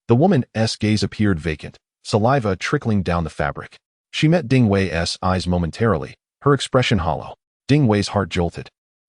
The woman's gaze appeared vacant, saliva trickling down the fabric. She met Ding Wei's eyes momentarily, her expression hollow. Ding Wei's heart jolted,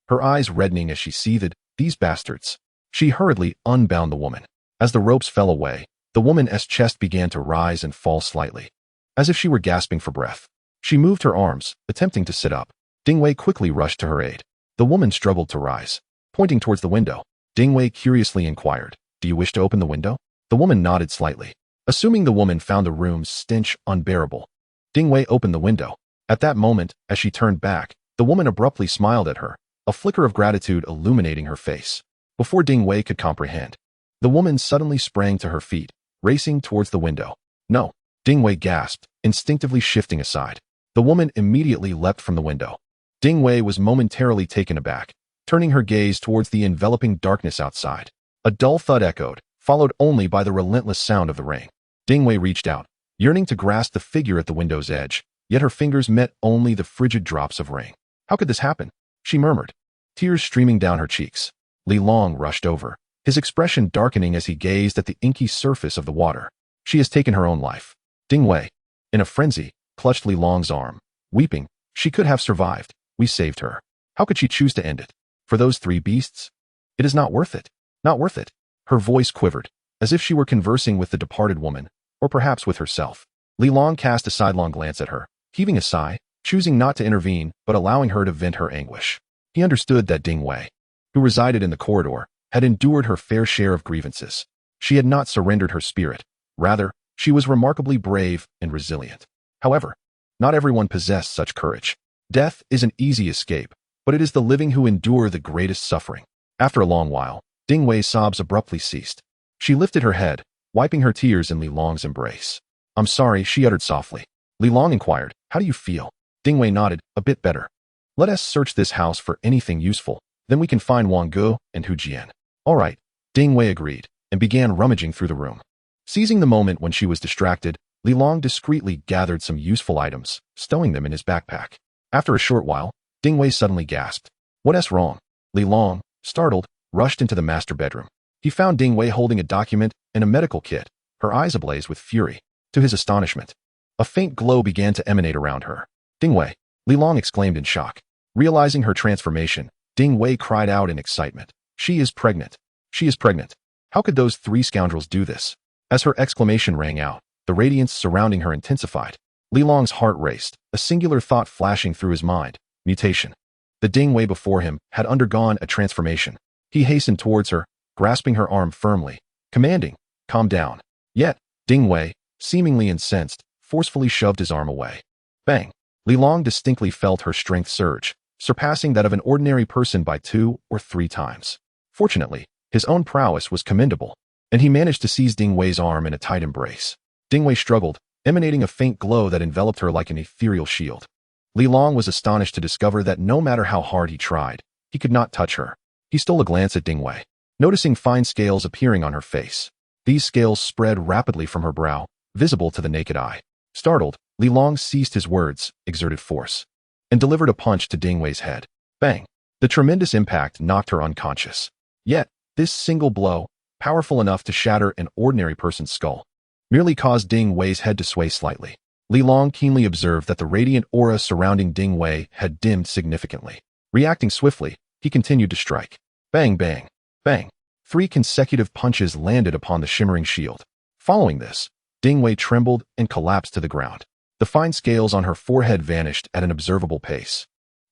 her eyes reddening as she seethed, "These bastards." She hurriedly unbound the woman. As the ropes fell away, the woman's chest began to rise and fall slightly, as if she were gasping for breath. She moved her arms, attempting to sit up. Ding Wei quickly rushed to her aid. The woman struggled to rise, pointing towards the window. Ding Wei curiously inquired, "Do you wish to open the window?" The woman nodded slightly. Assuming the woman found the room's stench unbearable, Ding Wei opened the window. At that moment, as she turned back, the woman abruptly smiled at her, a flicker of gratitude illuminating her face. Before Ding Wei could comprehend, the woman suddenly sprang to her feet, racing towards the window. "No!" Ding Wei gasped, instinctively shifting aside. The woman immediately leapt from the window. Ding Wei was momentarily taken aback, turning her gaze towards the enveloping darkness outside. A dull thud echoed, followed only by the relentless sound of the rain. Ding Wei reached out, yearning to grasp the figure at the window's edge, yet her fingers met only the frigid drops of rain. "How could this happen?" she murmured, tears streaming down her cheeks. Li Long rushed over, his expression darkening as he gazed at the inky surface of the water. "She has taken her own life." Ding Wei, in a frenzy, clutched Li Long's arm, weeping. "She could have survived. We saved her. How could she choose to end it? For those 3 beasts? It is not worth it. Not worth it." Her voice quivered, as if she were conversing with the departed woman, or perhaps with herself. Li Long cast a sidelong glance at her, heaving a sigh, choosing not to intervene but allowing her to vent her anguish. He understood that Ding Wei, who resided in the corridor, had endured her fair share of grievances. She had not surrendered her spirit. Rather, she was remarkably brave and resilient. However, not everyone possessed such courage. Death is an easy escape, but it is the living who endure the greatest suffering. After a long while, Ding Wei's sobs abruptly ceased. She lifted her head, wiping her tears in Li Long's embrace. "I'm sorry," she uttered softly. Li Long inquired, "How do you feel?" Ding Wei nodded, "A bit better. Let us search this house for anything useful. Then we can find Wang Gu and Hu Jian." "All right," Ding Wei agreed, and began rummaging through the room. Seizing the moment when she was distracted, Li Long discreetly gathered some useful items, stowing them in his backpack. After a short while, Ding Wei suddenly gasped. "What's wrong?" Li Long, startled, rushed into the master bedroom. He found Ding Wei holding a document and a medical kit, her eyes ablaze with fury. To his astonishment, a faint glow began to emanate around her. "Ding Wei!" Li Long exclaimed in shock. Realizing her transformation, Ding Wei cried out in excitement. "She is pregnant! She is pregnant! How could those 3 scoundrels do this?" As her exclamation rang out, the radiance surrounding her intensified. Li Long's heart raced, a singular thought flashing through his mind: mutation. The Ding Wei before him had undergone a transformation. He hastened towards her, grasping her arm firmly, commanding, "Calm down." Yet, Ding Wei, seemingly incensed, forcefully shoved his arm away. Bang! Li Long distinctly felt her strength surge, surpassing that of an ordinary person by 2 or 3 times. Fortunately, his own prowess was commendable, and he managed to seize Ding Wei's arm in a tight embrace. Ding Wei struggled, emanating a faint glow that enveloped her like an ethereal shield. Li Long was astonished to discover that no matter how hard he tried, he could not touch her. He stole a glance at Ding Wei, noticing fine scales appearing on her face. These scales spread rapidly from her brow, visible to the naked eye. Startled, Li Long ceased his words, exerted force, and delivered a punch to Ding Wei's head. Bang! The tremendous impact knocked her unconscious. Yet, this single blow, powerful enough to shatter an ordinary person's skull, merely caused Ding Wei's head to sway slightly. Li Long keenly observed that the radiant aura surrounding Ding Wei had dimmed significantly. Reacting swiftly, he continued to strike. Bang, bang, bang. 3 consecutive punches landed upon the shimmering shield. Following this, Ding Wei trembled and collapsed to the ground. The fine scales on her forehead vanished at an observable pace,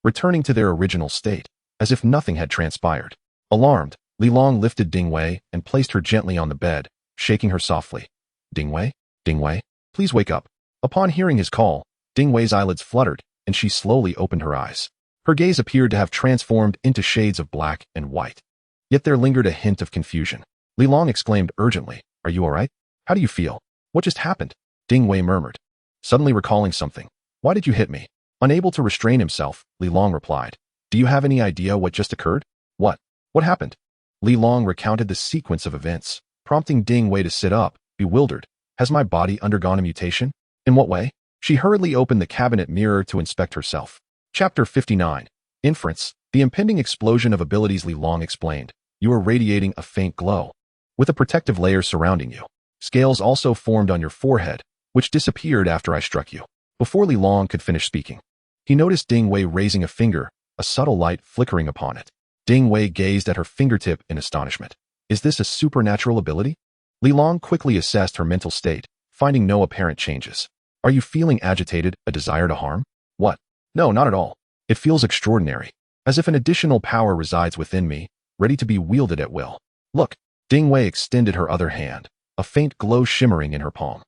returning to their original state, as if nothing had transpired. Alarmed, Li Long lifted Ding Wei and placed her gently on the bed, shaking her softly. Ding Wei? Ding Wei? Please wake up. Upon hearing his call, Ding Wei's eyelids fluttered, and she slowly opened her eyes. Her gaze appeared to have transformed into shades of black and white. Yet there lingered a hint of confusion. Li Long exclaimed urgently, "Are you all right? How do you feel? What just happened?" Ding Wei murmured, suddenly recalling something. "Why did you hit me?" Unable to restrain himself, Li Long replied, "Do you have any idea what just occurred?" What? What happened?" Li Long recounted the sequence of events, prompting Ding Wei to sit up, bewildered. "Has my body undergone a mutation? In what way?" She hurriedly opened the cabinet mirror to inspect herself. Chapter 59. Inference. The impending explosion of abilities. Li Long explained. "You are radiating a faint glow, with a protective layer surrounding you. Scales also formed on your forehead, which disappeared after I struck you." Before Li Long could finish speaking, he noticed Ding Wei raising a finger, a subtle light flickering upon it. Ding Wei gazed at her fingertip in astonishment. "Is this a supernatural ability?" Li Long quickly assessed her mental state, finding no apparent changes. "Are you feeling agitated, a desire to harm?" "What? No, not at all. It feels extraordinary, as if an additional power resides within me, ready to be wielded at will. Look." Ding Wei extended her other hand, a faint glow shimmering in her palm.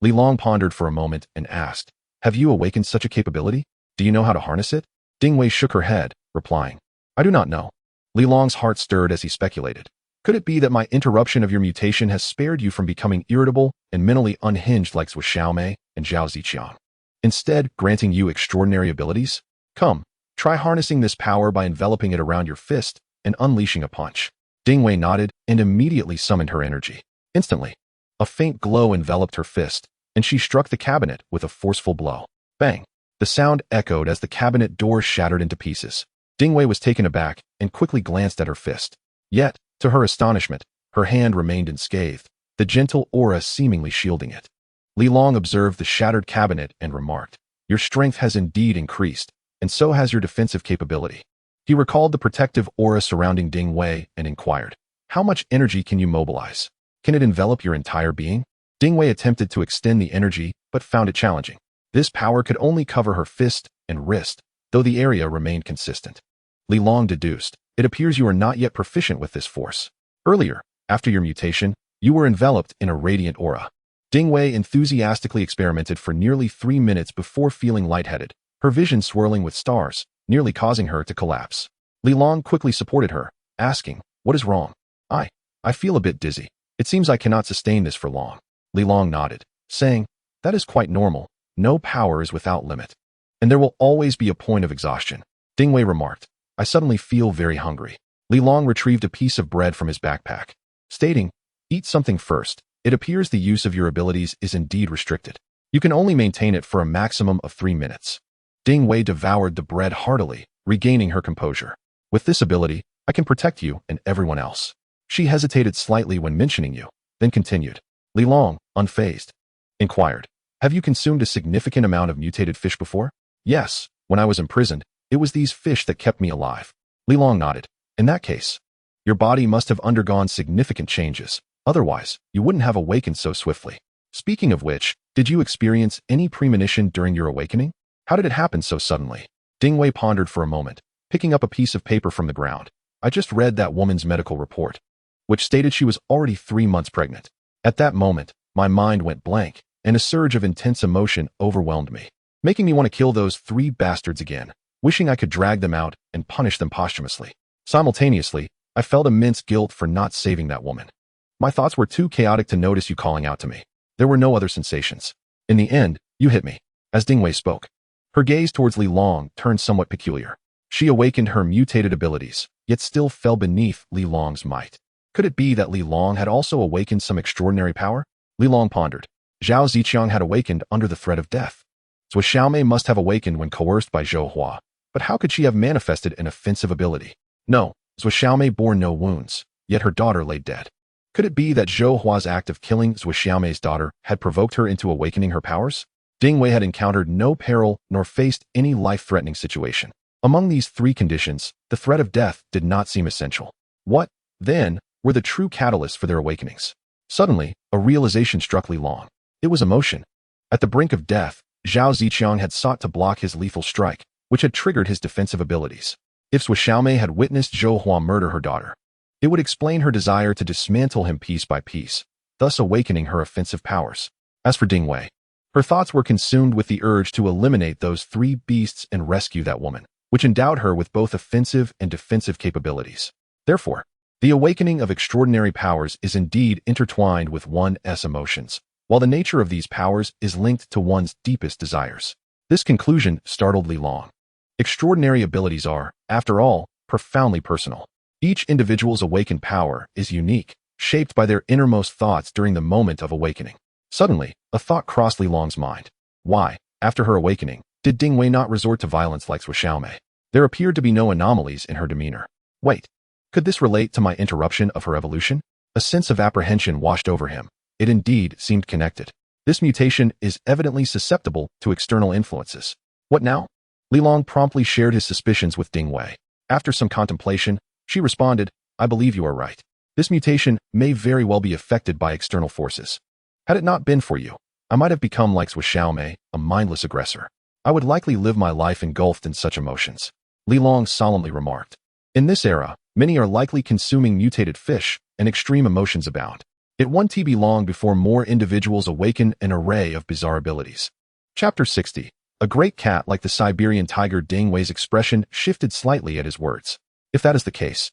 Li Long pondered for a moment and asked, "Have you awakened such a capability? Do you know how to harness it?" Ding Wei shook her head, replying, "I do not know." Li Long's heart stirred as he speculated. Could it be that my interruption of your mutation has spared you from becoming irritable and mentally unhinged like Zhou Xiaomei and Zhao Ziqiang, instead granting you extraordinary abilities? Come, try harnessing this power by enveloping it around your fist and unleashing a punch." Ding Wei nodded and immediately summoned her energy. Instantly, a faint glow enveloped her fist, and she struck the cabinet with a forceful blow. Bang! The sound echoed as the cabinet door shattered into pieces. Ding Wei was taken aback and quickly glanced at her fist. Yet, to her astonishment, her hand remained unscathed, the gentle aura seemingly shielding it. Li Long observed the shattered cabinet and remarked, "Your strength has indeed increased, and so has your defensive capability." He recalled the protective aura surrounding Ding Wei and inquired, "How much energy can you mobilize? Can it envelop your entire being?" Ding Wei attempted to extend the energy, but found it challenging. This power could only cover her fist and wrist, though the area remained consistent. Li Long deduced, "It appears you are not yet proficient with this force. Earlier, after your mutation, you were enveloped in a radiant aura." Ding Wei enthusiastically experimented for nearly 3 minutes before feeling lightheaded, her vision swirling with stars, nearly causing her to collapse. Li Long quickly supported her, asking, "What is wrong?" I feel a bit dizzy. It seems I cannot sustain this for long." Li Long nodded, saying, "That is quite normal. No power is without limit, and there will always be a point of exhaustion." Ding Wei remarked, "I suddenly feel very hungry." Li Long retrieved a piece of bread from his backpack, stating, "Eat something first. It appears the use of your abilities is indeed restricted. You can only maintain it for a maximum of 3 minutes." Ding Wei devoured the bread heartily, regaining her composure. "With this ability, I can protect you and everyone else." She hesitated slightly when mentioning you, then continued. Li Long, unfazed, inquired, "Have you consumed a significant amount of mutated fish before?" "Yes, when I was imprisoned, it was these fish that kept me alive." Li Long nodded. "In that case, your body must have undergone significant changes. Otherwise, you wouldn't have awakened so swiftly. Speaking of which, did you experience any premonition during your awakening? How did it happen so suddenly?" Ding Wei pondered for a moment, picking up a piece of paper from the ground. "I just read that woman's medical report, which stated she was already 3 months pregnant. At that moment, my mind went blank, and a surge of intense emotion overwhelmed me, making me want to kill those 3 bastards again, wishing I could drag them out and punish them posthumously. Simultaneously, I felt immense guilt for not saving that woman. My thoughts were too chaotic to notice you calling out to me. There were no other sensations. In the end, you hit me." As Ding Wei spoke, her gaze towards Li Long turned somewhat peculiar. She awakened her mutated abilities, yet still fell beneath Li Long's might. Could it be that Li Long had also awakened some extraordinary power? Li Long pondered. Zhao Ziqiang had awakened under the threat of death. Zhou Xiaomei must have awakened when coerced by Zhou Hua, but how could she have manifested an offensive ability? No, Zhou Xiaomei bore no wounds, yet her daughter lay dead. Could it be that Zhou Hua's act of killing Zhou Xiaomei's daughter had provoked her into awakening her powers? Ding Wei had encountered no peril nor faced any life-threatening situation. Among these 3 conditions, the threat of death did not seem essential. What, then, were the true catalysts for their awakenings? Suddenly, a realization struck Li Long. It was emotion. At the brink of death, Zhao Ziqiang had sought to block his lethal strike, which had triggered his defensive abilities. If Sui Xiaomei had witnessed Zhou Hua murder her daughter, it would explain her desire to dismantle him piece by piece, thus awakening her offensive powers. As for Ding Wei, her thoughts were consumed with the urge to eliminate those three beasts and rescue that woman, which endowed her with both offensive and defensive capabilities. Therefore, the awakening of extraordinary powers is indeed intertwined with one's emotions, while the nature of these powers is linked to one's deepest desires. This conclusion startled Li Long. Extraordinary abilities are, after all, profoundly personal. Each individual's awakened power is unique, shaped by their innermost thoughts during the moment of awakening. Suddenly, a thought crossed Li Long's mind. Why, after her awakening, did Ding Wei not resort to violence like Sui Xiaomei? There appeared to be no anomalies in her demeanor. Wait, could this relate to my interruption of her evolution? A sense of apprehension washed over him. It indeed seemed connected. This mutation is evidently susceptible to external influences. What now? Li Long promptly shared his suspicions with Ding Wei. After some contemplation, she responded, I believe you are right. This mutation may very well be affected by external forces. Had it not been for you, I might have become like Sui Xiaomei, a mindless aggressor. I would likely live my life engulfed in such emotions. Li Long solemnly remarked. In this era, many are likely consuming mutated fish, and extreme emotions abound. It won't be long before more individuals awaken an array of bizarre abilities. Chapter 60. A great cat like the Siberian tiger. Ding Wei's expression shifted slightly at his words. If that is the case,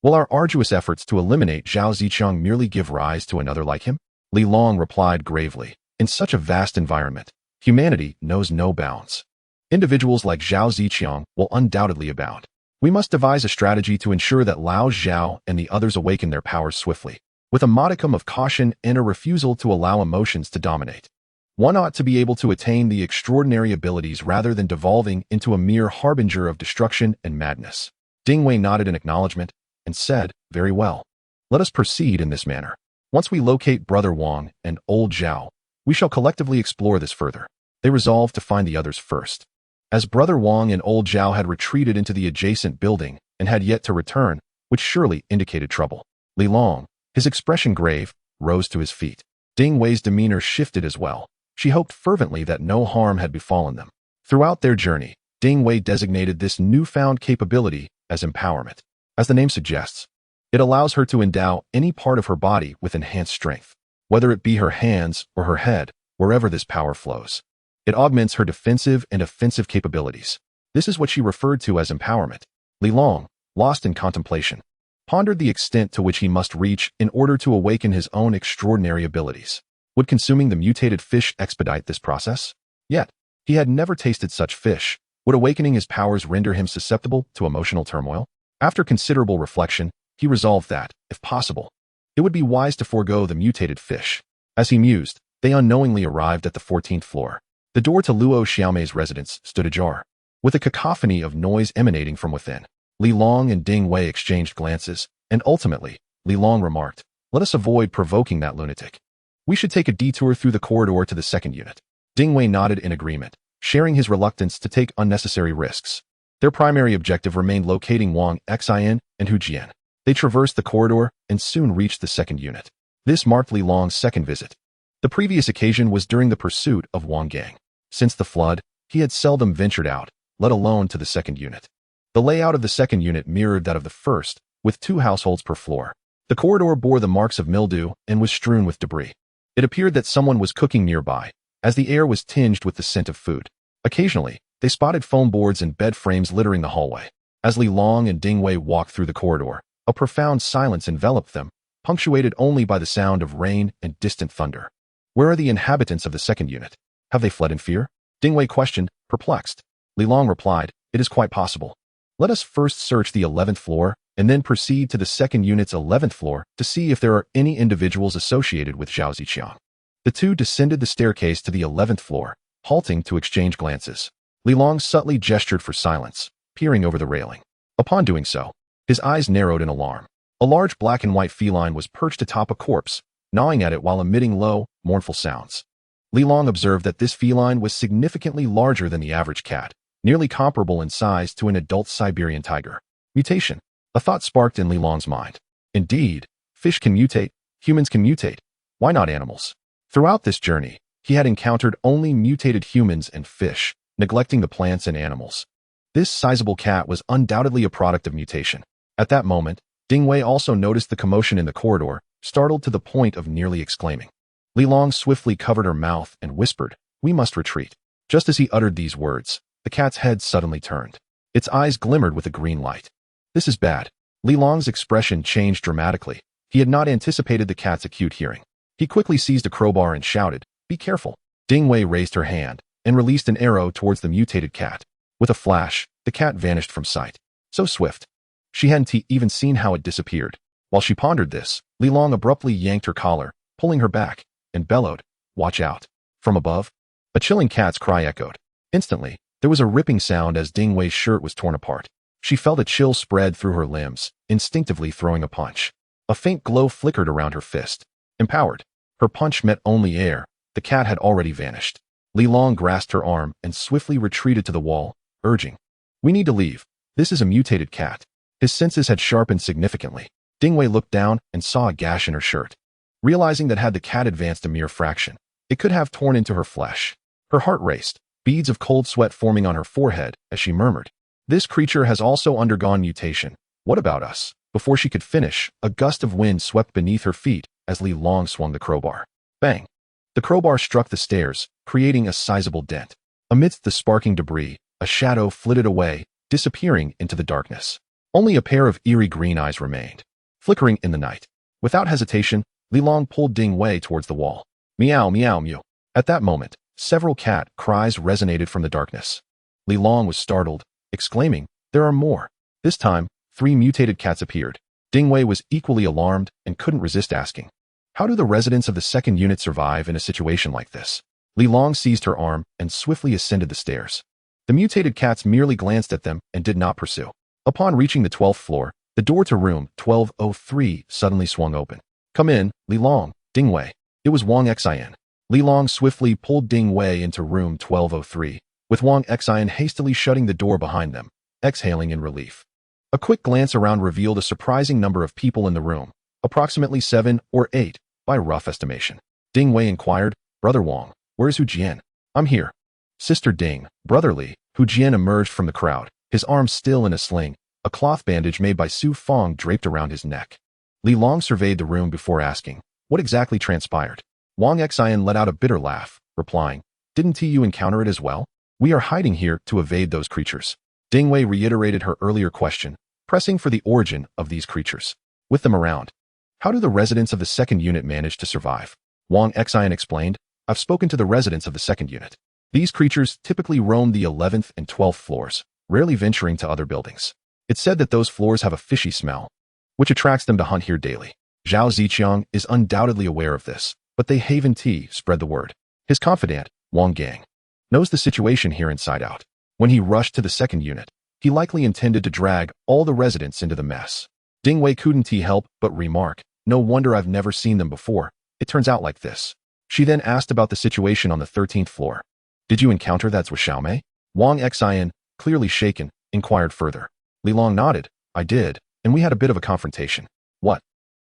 will our arduous efforts to eliminate Zhao Ziqiang merely give rise to another like him? Li Long replied gravely. In such a vast environment, humanity knows no bounds. Individuals like Zhao Ziqiang will undoubtedly abound. We must devise a strategy to ensure that Lao Zhao and the others awaken their powers swiftly, with a modicum of caution and a refusal to allow emotions to dominate. One ought to be able to attain the extraordinary abilities rather than devolving into a mere harbinger of destruction and madness. Ding Wei nodded in acknowledgement and said, Very well. Let us proceed in this manner. Once we locate Brother Wang and Old Zhao, we shall collectively explore this further. They resolved to find the others first. As Brother Wang and Old Zhao had retreated into the adjacent building and had yet to return, which surely indicated trouble, Li Long, his expression grave, rose to his feet. Ding Wei's demeanor shifted as well. She hoped fervently that no harm had befallen them. Throughout their journey, Ding Wei designated this newfound capability as empowerment. As the name suggests, it allows her to endow any part of her body with enhanced strength, whether it be her hands or her head, wherever this power flows. It augments her defensive and offensive capabilities. This is what she referred to as empowerment. Li Long, lost in contemplation, pondered the extent to which he must reach in order to awaken his own extraordinary abilities. Would consuming the mutated fish expedite this process? Yet, he had never tasted such fish. Would awakening his powers render him susceptible to emotional turmoil? After considerable reflection, he resolved that, if possible, it would be wise to forego the mutated fish. As he mused, they unknowingly arrived at the 14th floor. The door to Luo Xiaomei's residence stood ajar, with a cacophony of noise emanating from within. Li Long and Ding Wei exchanged glances, and ultimately, Li Long remarked, Let us avoid provoking that lunatic. We should take a detour through the corridor to the second unit. Ding Wei nodded in agreement, sharing his reluctance to take unnecessary risks. Their primary objective remained locating Wang Xin and Hu Jian. They traversed the corridor and soon reached the second unit. This marked Li Long's second visit. The previous occasion was during the pursuit of Wang Gang. Since the flood, he had seldom ventured out, let alone to the second unit. The layout of the second unit mirrored that of the first, with 2 households per floor. The corridor bore the marks of mildew and was strewn with debris. It appeared that someone was cooking nearby, as the air was tinged with the scent of food. Occasionally, they spotted foam boards and bed frames littering the hallway. As Li Long and Ding Wei walked through the corridor, a profound silence enveloped them, punctuated only by the sound of rain and distant thunder. Where are the inhabitants of the second unit? Have they fled in fear? Ding Wei questioned, perplexed. Li Long replied, It is quite possible. Let us first search the 11th floor, and then proceed to the second unit's 11th floor to see if there are any individuals associated with Zhao Ziqiang. The two descended the staircase to the 11th floor, halting to exchange glances. Li Long subtly gestured for silence, peering over the railing. Upon doing so, his eyes narrowed in alarm. A large black and white feline was perched atop a corpse, gnawing at it while emitting low, mournful sounds. Li Long observed that this feline was significantly larger than the average cat, nearly comparable in size to an adult Siberian tiger. Mutation. A thought sparked in Li Long's mind. Indeed, fish can mutate, humans can mutate. Why not animals? Throughout this journey, He had encountered only mutated humans and fish, neglecting the plants and animals. This sizable cat was undoubtedly a product of mutation. At that moment, Ding Wei also noticed the commotion in the corridor, startled to the point of nearly exclaiming. Li Long swiftly covered her mouth and whispered, "We must retreat." Just as he uttered these words, the cat's head suddenly turned. Its eyes glimmered with a green light. "This is bad." Li Long's expression changed dramatically. He had not anticipated the cat's acute hearing. He quickly seized a crowbar and shouted, "Be careful." Ding Wei raised her hand and released an arrow towards the mutated cat. With a flash, the cat vanished from sight. So swift. She hadn't even seen how it disappeared. While she pondered this, Li Long abruptly yanked her collar, pulling her back, and bellowed, "Watch out." From above, a chilling cat's cry echoed. Instantly, there was a ripping sound as Ding Wei's shirt was torn apart. She felt a chill spread through her limbs, instinctively throwing a punch. A faint glow flickered around her fist. Empowered, her punch met only air. The cat had already vanished. Li Long grasped her arm and swiftly retreated to the wall, urging, "We need to leave. This is a mutated cat." His senses had sharpened significantly. Ding Wei looked down and saw a gash in her shirt. Realizing that had the cat advanced a mere fraction, it could have torn into her flesh. Her heart raced, beads of cold sweat forming on her forehead as she murmured, "This creature has also undergone mutation. What about us?" Before she could finish, a gust of wind swept beneath her feet as Li Long swung the crowbar. Bang! The crowbar struck the stairs, creating a sizable dent. Amidst the sparking debris, a shadow flitted away, disappearing into the darkness. Only a pair of eerie green eyes remained, flickering in the night. Without hesitation, Li Long pulled Ding Wei towards the wall. Meow, meow, meow. At that moment, several cat cries resonated from the darkness. Li Long was startled, exclaiming, "There are more." This time, 3 mutated cats appeared. Ding Wei was equally alarmed and couldn't resist asking, "How do the residents of the second unit survive in a situation like this?" Li Long seized her arm and swiftly ascended the stairs. The mutated cats merely glanced at them and did not pursue. Upon reaching the 12th floor, the door to room 1203 suddenly swung open. "Come in, Li Long, Ding Wei." It was Wang Xian. Li Long swiftly pulled Ding Wei into room 1203, with Wang Xian hastily shutting the door behind them, exhaling in relief. A quick glance around revealed a surprising number of people in the room, approximately 7 or 8, by rough estimation. Ding Wei inquired, "Brother Wang, where's Hu Jian?" "I'm here." "Sister Ding, Brother Li." Hu Jian emerged from the crowd, his arm still in a sling, a cloth bandage made by Su Feng draped around his neck. Li Long surveyed the room before asking, "What exactly transpired?" Wang Xian let out a bitter laugh, replying, "Didn't you encounter it as well? We are hiding here to evade those creatures." Ding Wei reiterated her earlier question, pressing for the origin of these creatures. "With them around, how do the residents of the second unit manage to survive?" Wang Xian explained, "I've spoken to the residents of the second unit. These creatures typically roam the 11th and 12th floors, rarely venturing to other buildings. It's said that those floors have a fishy smell, which attracts them to hunt here daily. Zhao Ziqiang is undoubtedly aware of this, but they haven't spread the word. His confidant, Wang Gang, knows the situation here inside out. When he rushed to the second unit, he likely intended to drag all the residents into the mess." Ding Wei couldn't help but remark, "No wonder I've never seen them before. It turns out like this." She then asked about the situation on the 13th floor. "Did you encounter that with Xiaomei?" Wang Xian, clearly shaken, inquired further. Li Long nodded, "I did, and we had a bit of a confrontation." "What?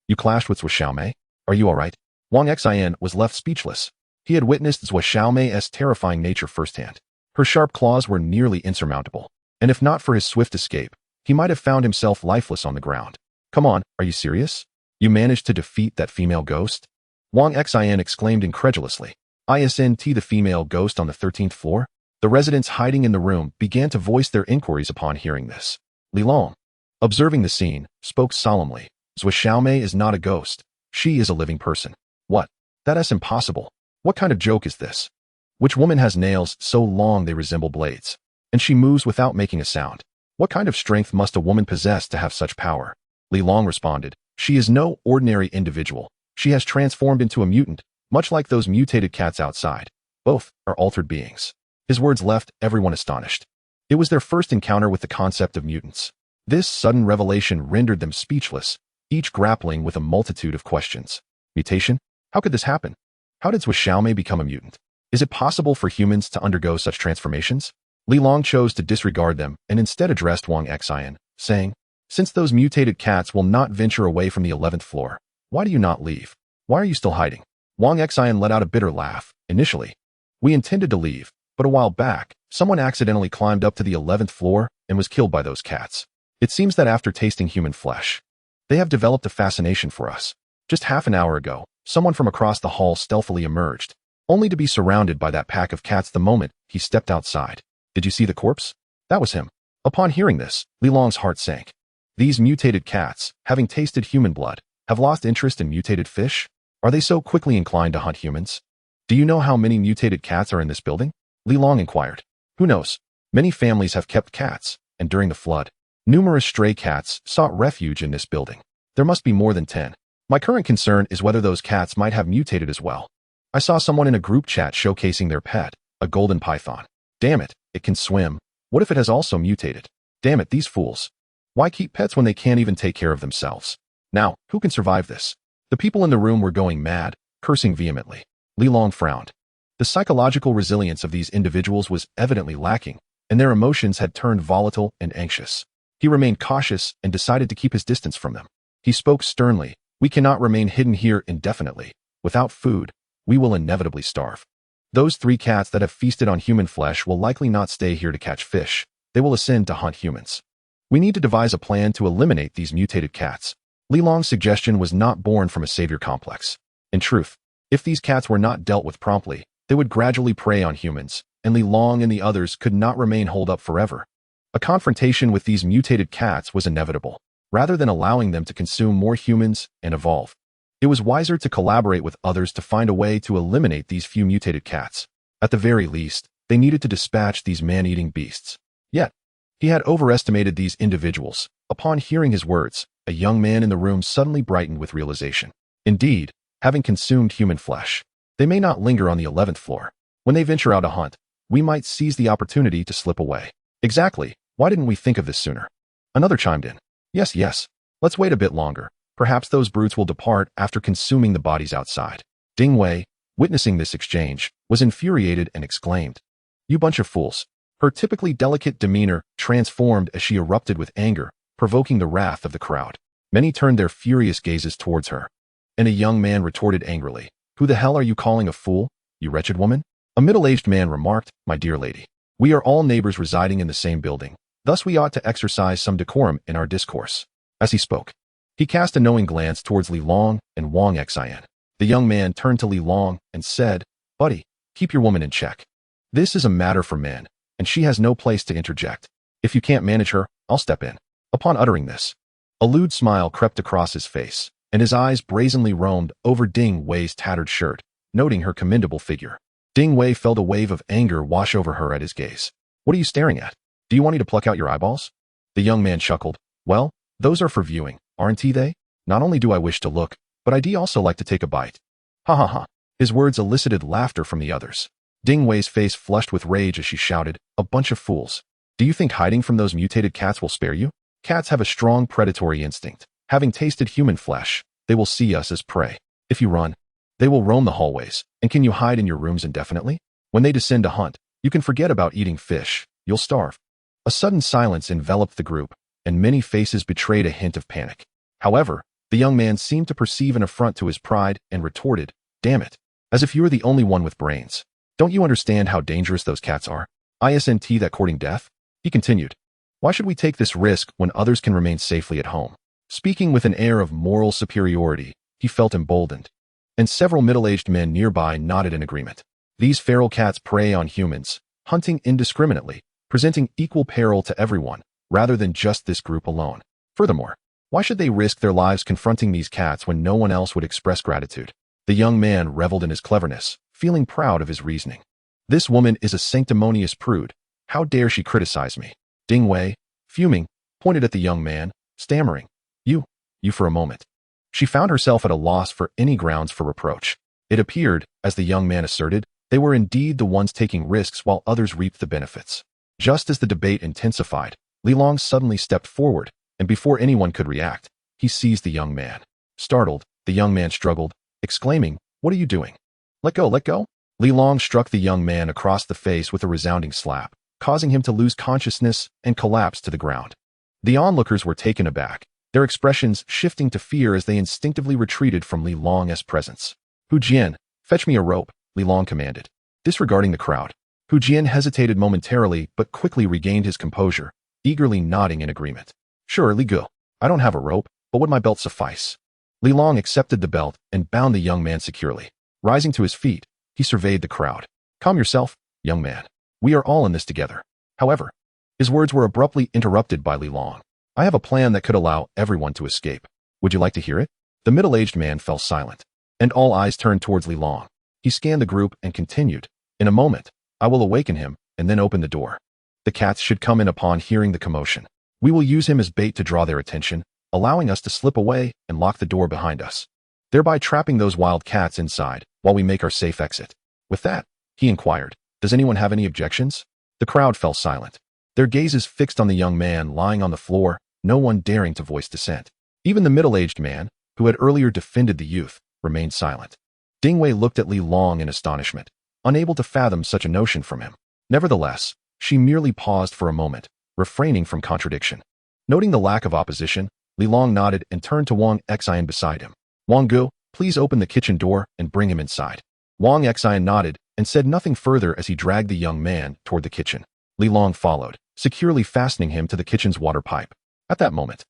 You clashed with Xiaomei? Are you alright?" Wang Xian was left speechless. He had witnessed Xiaomei's terrifying nature firsthand. Her sharp claws were nearly insurmountable, and if not for his swift escape, he might have found himself lifeless on the ground. "Come on, are you serious? You managed to defeat that female ghost?" Wang Xian exclaimed incredulously. "Isn't the female ghost on the 13th floor?" The residents hiding in the room began to voice their inquiries upon hearing this. Li Long, observing the scene, spoke solemnly. "Zhou Xiaomei is not a ghost. She is a living person." "What? That's impossible. What kind of joke is this? Which woman has nails so long they resemble blades? And she moves without making a sound. What kind of strength must a woman possess to have such power?" Li Long responded, "She is no ordinary individual. She has transformed into a mutant, much like those mutated cats outside. Both are altered beings." His words left everyone astonished. It was their first encounter with the concept of mutants. This sudden revelation rendered them speechless, each grappling with a multitude of questions. Mutation? How could this happen? How did Zhou Xiaomei become a mutant? Is it possible for humans to undergo such transformations? Li Long chose to disregard them and instead addressed Wang Xian, saying, "Since those mutated cats will not venture away from the 11th floor, why do you not leave? Why are you still hiding?" Wang Xian let out a bitter laugh. Initially, we intended to leave, but a while back, someone accidentally climbed up to the 11th floor and was killed by those cats. It seems that after tasting human flesh, they have developed a fascination for us. Just half an hour ago, someone from across the hall stealthily emerged, only to be surrounded by that pack of cats the moment he stepped outside. Did you see the corpse? That was him. Upon hearing this, Li Long's heart sank. These mutated cats, having tasted human blood, have lost interest in mutated fish? Are they so quickly inclined to hunt humans? Do you know how many mutated cats are in this building? Li Long inquired. Who knows? Many families have kept cats, and during the flood, numerous stray cats sought refuge in this building. There must be more than 10. My current concern is whether those cats might have mutated as well. I saw someone in a group chat showcasing their pet, a golden python. Damn it, it can swim. What if it has also mutated? Damn it, these fools. Why keep pets when they can't even take care of themselves? Now, who can survive this? The people in the room were going mad, cursing vehemently. Li Long frowned. The psychological resilience of these individuals was evidently lacking, and their emotions had turned volatile and anxious. He remained cautious and decided to keep his distance from them. He spoke sternly. We cannot remain hidden here indefinitely. Without food, we will inevitably starve. Those 3 cats that have feasted on human flesh will likely not stay here to catch fish. They will ascend to hunt humans. We need to devise a plan to eliminate these mutated cats. Li Long's suggestion was not born from a savior complex. In truth, if these cats were not dealt with promptly, they would gradually prey on humans, and Li Long and the others could not remain holed up forever. A confrontation with these mutated cats was inevitable. Rather than allowing them to consume more humans and evolve, it was wiser to collaborate with others to find a way to eliminate these few mutated cats. At the very least, they needed to dispatch these man-eating beasts. Yet, he had overestimated these individuals. Upon hearing his words, a young man in the room suddenly brightened with realization. Indeed, having consumed human flesh, they may not linger on the 11th floor. When they venture out to hunt, we might seize the opportunity to slip away. Exactly. Why didn't we think of this sooner? Another chimed in. Yes. Let's wait a bit longer. Perhaps those brutes will depart after consuming the bodies outside. Ding Wei, witnessing this exchange, was infuriated and exclaimed, You bunch of fools. Her typically delicate demeanor transformed as she erupted with anger, provoking the wrath of the crowd. Many turned their furious gazes towards her. And a young man retorted angrily, Who the hell are you calling a fool, you wretched woman? A middle-aged man remarked, My dear lady, we are all neighbors residing in the same building. Thus we ought to exercise some decorum in our discourse. As he spoke, he cast a knowing glance towards Li Long and Wang Xian. The young man turned to Li Long and said, Buddy, keep your woman in check. This is a matter for men, and she has no place to interject. If you can't manage her, I'll step in. Upon uttering this, a lewd smile crept across his face, and his eyes brazenly roamed over Ding Wei's tattered shirt, noting her commendable figure. Ding Wei felt a wave of anger wash over her at his gaze. What are you staring at? Do you want me to pluck out your eyeballs? The young man chuckled. Well, those are for viewing, aren't they? Not only do I wish to look, but I'd also like to take a bite. Ha ha ha. His words elicited laughter from the others. Ding Wei's face flushed with rage as she shouted, A bunch of fools. Do you think hiding from those mutated cats will spare you? Cats have a strong predatory instinct. Having tasted human flesh, they will see us as prey. If you run, they will roam the hallways. And can you hide in your rooms indefinitely? When they descend to hunt, you can forget about eating fish. You'll starve. A sudden silence enveloped the group, and many faces betrayed a hint of panic. However, the young man seemed to perceive an affront to his pride and retorted, Damn it, as if you were the only one with brains. Don't you understand how dangerous those cats are? Isn't that courting death? He continued. Why should we take this risk when others can remain safely at home? Speaking with an air of moral superiority, he felt emboldened. And several middle-aged men nearby nodded in agreement. These feral cats prey on humans, hunting indiscriminately, presenting equal peril to everyone, rather than just this group alone. Furthermore, why should they risk their lives confronting these cats when no one else would express gratitude? The young man reveled in his cleverness, feeling proud of his reasoning. This woman is a sanctimonious prude. How dare she criticize me? Ding Wei, fuming, pointed at the young man, stammering, You for a moment. She found herself at a loss for any grounds for reproach. It appeared, as the young man asserted, they were indeed the ones taking risks while others reaped the benefits. Just as the debate intensified, Li Long suddenly stepped forward, and before anyone could react, he seized the young man. Startled, the young man struggled, exclaiming, What are you doing? Let go, let go. Li Long struck the young man across the face with a resounding slap, causing him to lose consciousness and collapse to the ground. The onlookers were taken aback, their expressions shifting to fear as they instinctively retreated from Li Long's presence. Hu Jian, Fetch me a rope, Li Long commanded. Disregarding the crowd, Hu Jian hesitated momentarily but quickly regained his composure, eagerly nodding in agreement. Sure, Li Gu. I don't have a rope, but would my belt suffice? Li Long accepted the belt and bound the young man securely. Rising to his feet, he surveyed the crowd. Calm yourself, young man. We are all in this together. However, his words were abruptly interrupted by Li Long. I have a plan that could allow everyone to escape. Would you like to hear it? The middle-aged man fell silent, and all eyes turned towards Li Long. He scanned the group and continued. In a moment, I will awaken him and then open the door. The cats should come in upon hearing the commotion. We will use him as bait to draw their attention, allowing us to slip away and lock the door behind us, thereby trapping those wild cats inside while we make our safe exit. With that, he inquired, does anyone have any objections? The crowd fell silent, their gazes fixed on the young man lying on the floor, no one daring to voice dissent. Even the middle-aged man, who had earlier defended the youth, remained silent. Ding Wei looked at Li Long in astonishment, unable to fathom such a notion from him. Nevertheless, she merely paused for a moment, refraining from contradiction. Noting the lack of opposition, Li Long nodded and turned to Wang Xian beside him. Wang Gu, please open the kitchen door and bring him inside. Wang Xian nodded and said nothing further as he dragged the young man toward the kitchen. Li Long followed, securely fastening him to the kitchen's water pipe. At that moment,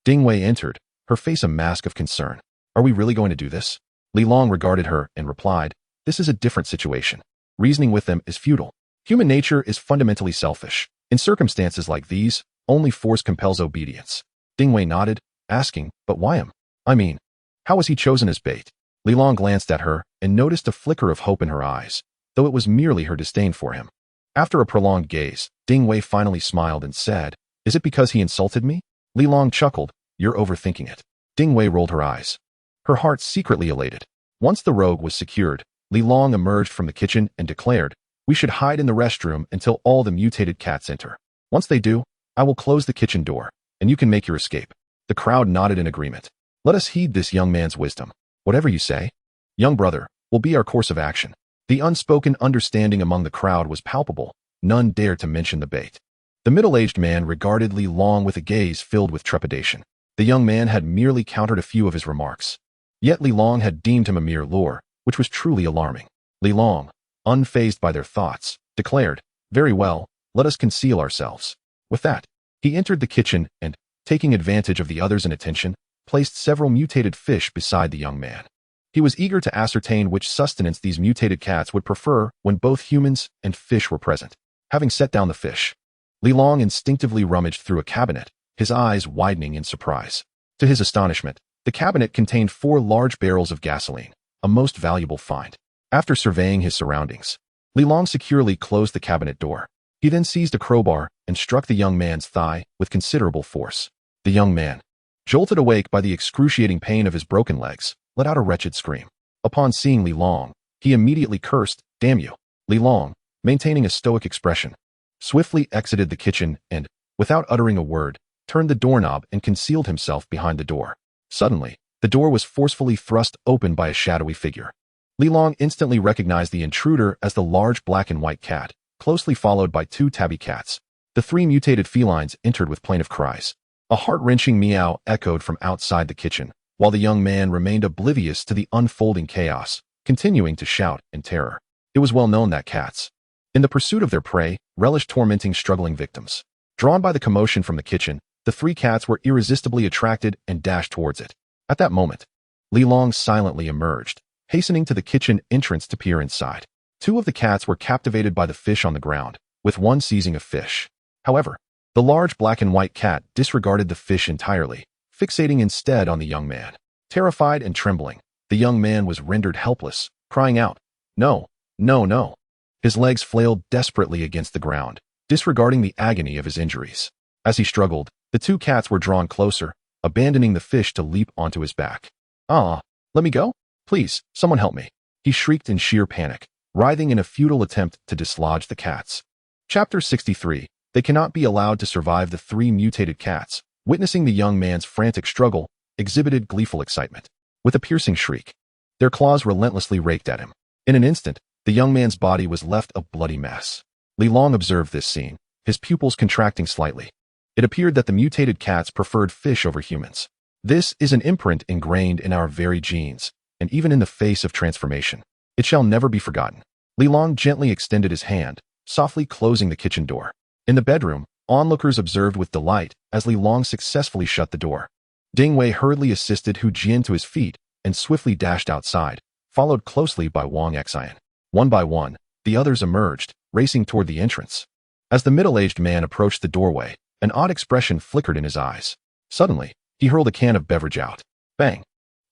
Ding Wei entered, her face a mask of concern. Are we really going to do this? Li Long regarded her and replied, this is a different situation. Reasoning with them is futile. Human nature is fundamentally selfish. In circumstances like these, only force compels obedience. Ding Wei nodded, asking, but why him? I mean, how was he chosen as bait? Li Long glanced at her and noticed a flicker of hope in her eyes, though it was merely her disdain for him. After a prolonged gaze, Ding Wei finally smiled and said, is it because he insulted me? Li Long chuckled, you're overthinking it. Ding Wei rolled her eyes, her heart secretly elated. Once the rogue was secured, Li Long emerged from the kitchen and declared, we should hide in the restroom until all the mutated cats enter. Once they do, I will close the kitchen door, and you can make your escape. The crowd nodded in agreement. Let us heed this young man's wisdom. Whatever you say, young brother, will be our course of action. The unspoken understanding among the crowd was palpable. None dared to mention the bait. The middle-aged man regarded Li Long with a gaze filled with trepidation. The young man had merely countered a few of his remarks. Yet Li Long had deemed him a mere lure, which was truly alarming. Li Long, unfazed by their thoughts, declared, very well, let us conceal ourselves. With that, he entered the kitchen and, taking advantage of the others' inattention, placed several mutated fish beside the young man. He was eager to ascertain which sustenance these mutated cats would prefer when both humans and fish were present. Having set down the fish, Li Long instinctively rummaged through a cabinet, his eyes widening in surprise. To his astonishment, the cabinet contained 4 large barrels of gasoline, a most valuable find. After surveying his surroundings, Li Long securely closed the cabinet door. He then seized a crowbar and struck the young man's thigh with considerable force. The young man, jolted awake by the excruciating pain of his broken legs, let out a wretched scream. Upon seeing Li Long, he immediately cursed, damn you. Li Long, maintaining a stoic expression, swiftly exited the kitchen and, without uttering a word, turned the doorknob and concealed himself behind the door. Suddenly, the door was forcefully thrust open by a shadowy figure. Li Long instantly recognized the intruder as the large black and white cat, closely followed by 2 tabby cats. The 3 mutated felines entered with plaintive cries. A heart-wrenching meow echoed from outside the kitchen, while the young man remained oblivious to the unfolding chaos, continuing to shout in terror. It was well known that cats, in the pursuit of their prey, relished tormenting struggling victims. Drawn by the commotion from the kitchen, the 3 cats were irresistibly attracted and dashed towards it. At that moment, Li Long silently emerged, hastening to the kitchen entrance to peer inside. 2 of the cats were captivated by the fish on the ground, with one seizing a fish. However, the large black and white cat disregarded the fish entirely, fixating instead on the young man. Terrified and trembling, the young man was rendered helpless, crying out, no, no, no. His legs flailed desperately against the ground, disregarding the agony of his injuries. As he struggled, the 2 cats were drawn closer, abandoning the fish to leap onto his back. Ah, let me go? Please, someone help me. He shrieked in sheer panic, writhing in a futile attempt to dislodge the cats. Chapter 63. They cannot be allowed to survive. The 3 mutated cats, witnessing the young man's frantic struggle, exhibited gleeful excitement. With a piercing shriek, their claws relentlessly raked at him. In an instant, the young man's body was left a bloody mess. Li Long observed this scene, his pupils contracting slightly. It appeared that the mutated cats preferred fish over humans. This is an imprint ingrained in our very genes, and even in the face of transformation, It shall never be forgotten. Li Long gently extended his hand, softly closing the kitchen door. In the bedroom, onlookers observed with delight as Li Long successfully shut the door. Ding Wei hurriedly assisted Hu Jian to his feet and swiftly dashed outside, followed closely by Wang Xian. One by one, the others emerged, racing toward the entrance. As the middle-aged man approached the doorway, an odd expression flickered in his eyes. Suddenly, he hurled a can of beverage out. Bang!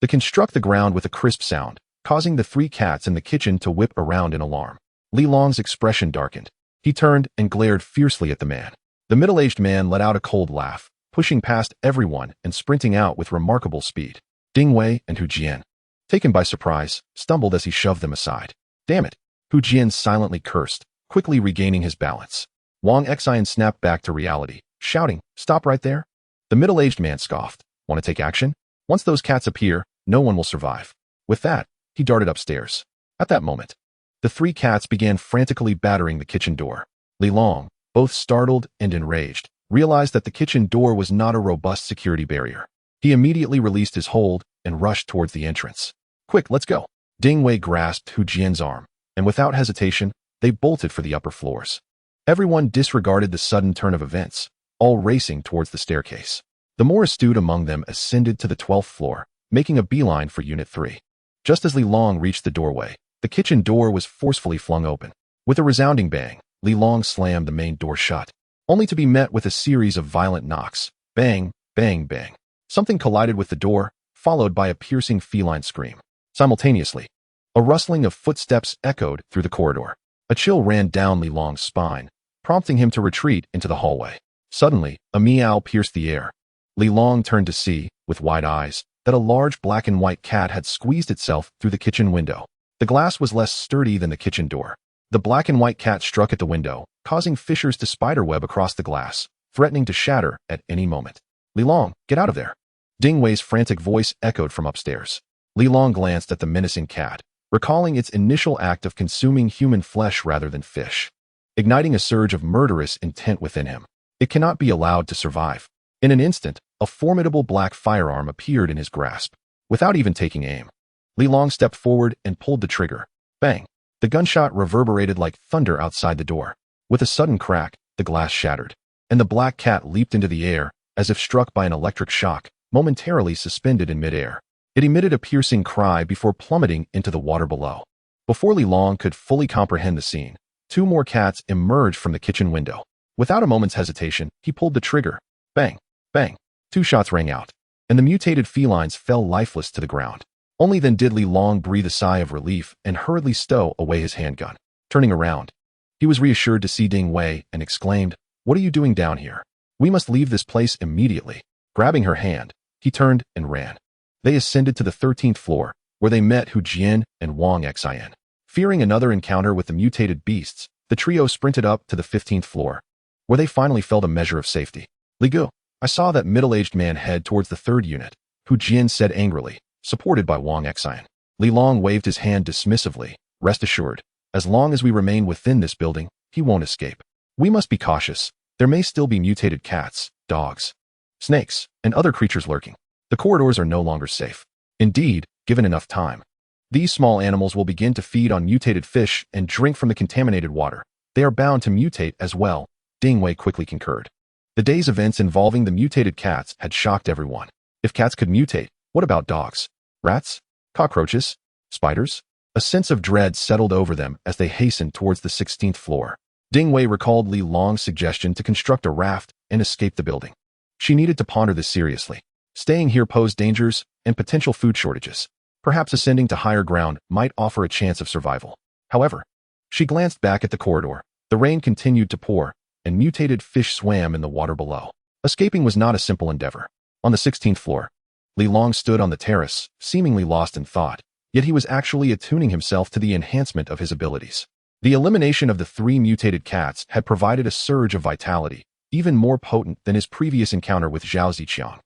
The can struck the ground with a crisp sound, causing the 3 cats in the kitchen to whip around in alarm. Li Long's expression darkened. He turned and glared fiercely at the man. The middle-aged man let out a cold laugh, pushing past everyone and sprinting out with remarkable speed. Ding Wei and Hu Jian, taken by surprise, stumbled as he shoved them aside. Damn it! Hu Jian silently cursed, quickly regaining his balance. Wang Xian snapped back to reality, shouting, "Stop right there!" The middle-aged man scoffed. Want to take action? Once those cats appear, no one will survive. With that, he darted upstairs. At that moment, the 3 cats began frantically battering the kitchen door. Li Long, both startled and enraged, realized that the kitchen door was not a robust security barrier. He immediately released his hold and rushed towards the entrance. Quick, let's go! Ding Wei grasped Hu Jian's arm, and without hesitation, they bolted for the upper floors. Everyone disregarded the sudden turn of events, all racing towards the staircase. The more astute among them ascended to the 12th floor, making a beeline for Unit 3. Just as Li Long reached the doorway, the kitchen door was forcefully flung open. With a resounding bang, Li Long slammed the main door shut, only to be met with a series of violent knocks. Bang, bang, bang. Something collided with the door, followed by a piercing feline scream. Simultaneously, a rustling of footsteps echoed through the corridor. A chill ran down Li Long's spine, prompting him to retreat into the hallway. Suddenly, a meow pierced the air. Li Long turned to see, with wide eyes, that a large black and white cat had squeezed itself through the kitchen window. The glass was less sturdy than the kitchen door. The black and white cat struck at the window, causing fissures to spiderweb across the glass, threatening to shatter at any moment. Li Long, get out of there! Ding Wei's frantic voice echoed from upstairs. Li Long glanced at the menacing cat, recalling its initial act of consuming human flesh rather than fish, igniting a surge of murderous intent within him. It cannot be allowed to survive. In an instant, a formidable black firearm appeared in his grasp. Without even taking aim, Li Long stepped forward and pulled the trigger. Bang! The gunshot reverberated like thunder outside the door. With a sudden crack, the glass shattered, and the black cat leaped into the air, as if struck by an electric shock, momentarily suspended in midair. It emitted a piercing cry before plummeting into the water below. Before Li Long could fully comprehend the scene, 2 more cats emerged from the kitchen window. Without a moment's hesitation, he pulled the trigger. Bang! Bang! 2 shots rang out, and the mutated felines fell lifeless to the ground. Only then did Li Long breathe a sigh of relief and hurriedly stow away his handgun. Turning around, he was reassured to see Ding Wei and exclaimed, "What are you doing down here? We must leave this place immediately." Grabbing her hand, he turned and ran. They ascended to the 13th floor, where they met Hu Jian and Wang Xian. Fearing another encounter with the mutated beasts, the trio sprinted up to the 15th floor, where they finally felt a measure of safety. "Li Gu, I saw that middle-aged man head towards the 3rd unit," Hu Jian said angrily, supported by Wang Xian. Li Long waved his hand dismissively. "Rest assured, as long as we remain within this building, he won't escape. We must be cautious. There may still be mutated cats, dogs, snakes, and other creatures lurking. The corridors are no longer safe. Indeed, given enough time, these small animals will begin to feed on mutated fish and drink from the contaminated water. They are bound to mutate as well," Ding Wei quickly concurred. The day's events involving the mutated cats had shocked everyone. If cats could mutate, what about dogs? Rats? Cockroaches? Spiders? A sense of dread settled over them as they hastened towards the 16th floor. Ding Wei recalled Li Long's suggestion to construct a raft and escape the building. She needed to ponder this seriously. Staying here posed dangers and potential food shortages. Perhaps ascending to higher ground might offer a chance of survival. However, she glanced back at the corridor. The rain continued to pour, and mutated fish swam in the water below. Escaping was not a simple endeavor. On the 16th floor, Li Long stood on the terrace, seemingly lost in thought, yet he was actually attuning himself to the enhancement of his abilities. The elimination of the 3 mutated cats had provided a surge of vitality, even more potent than his previous encounter with Zhao Ziqiang.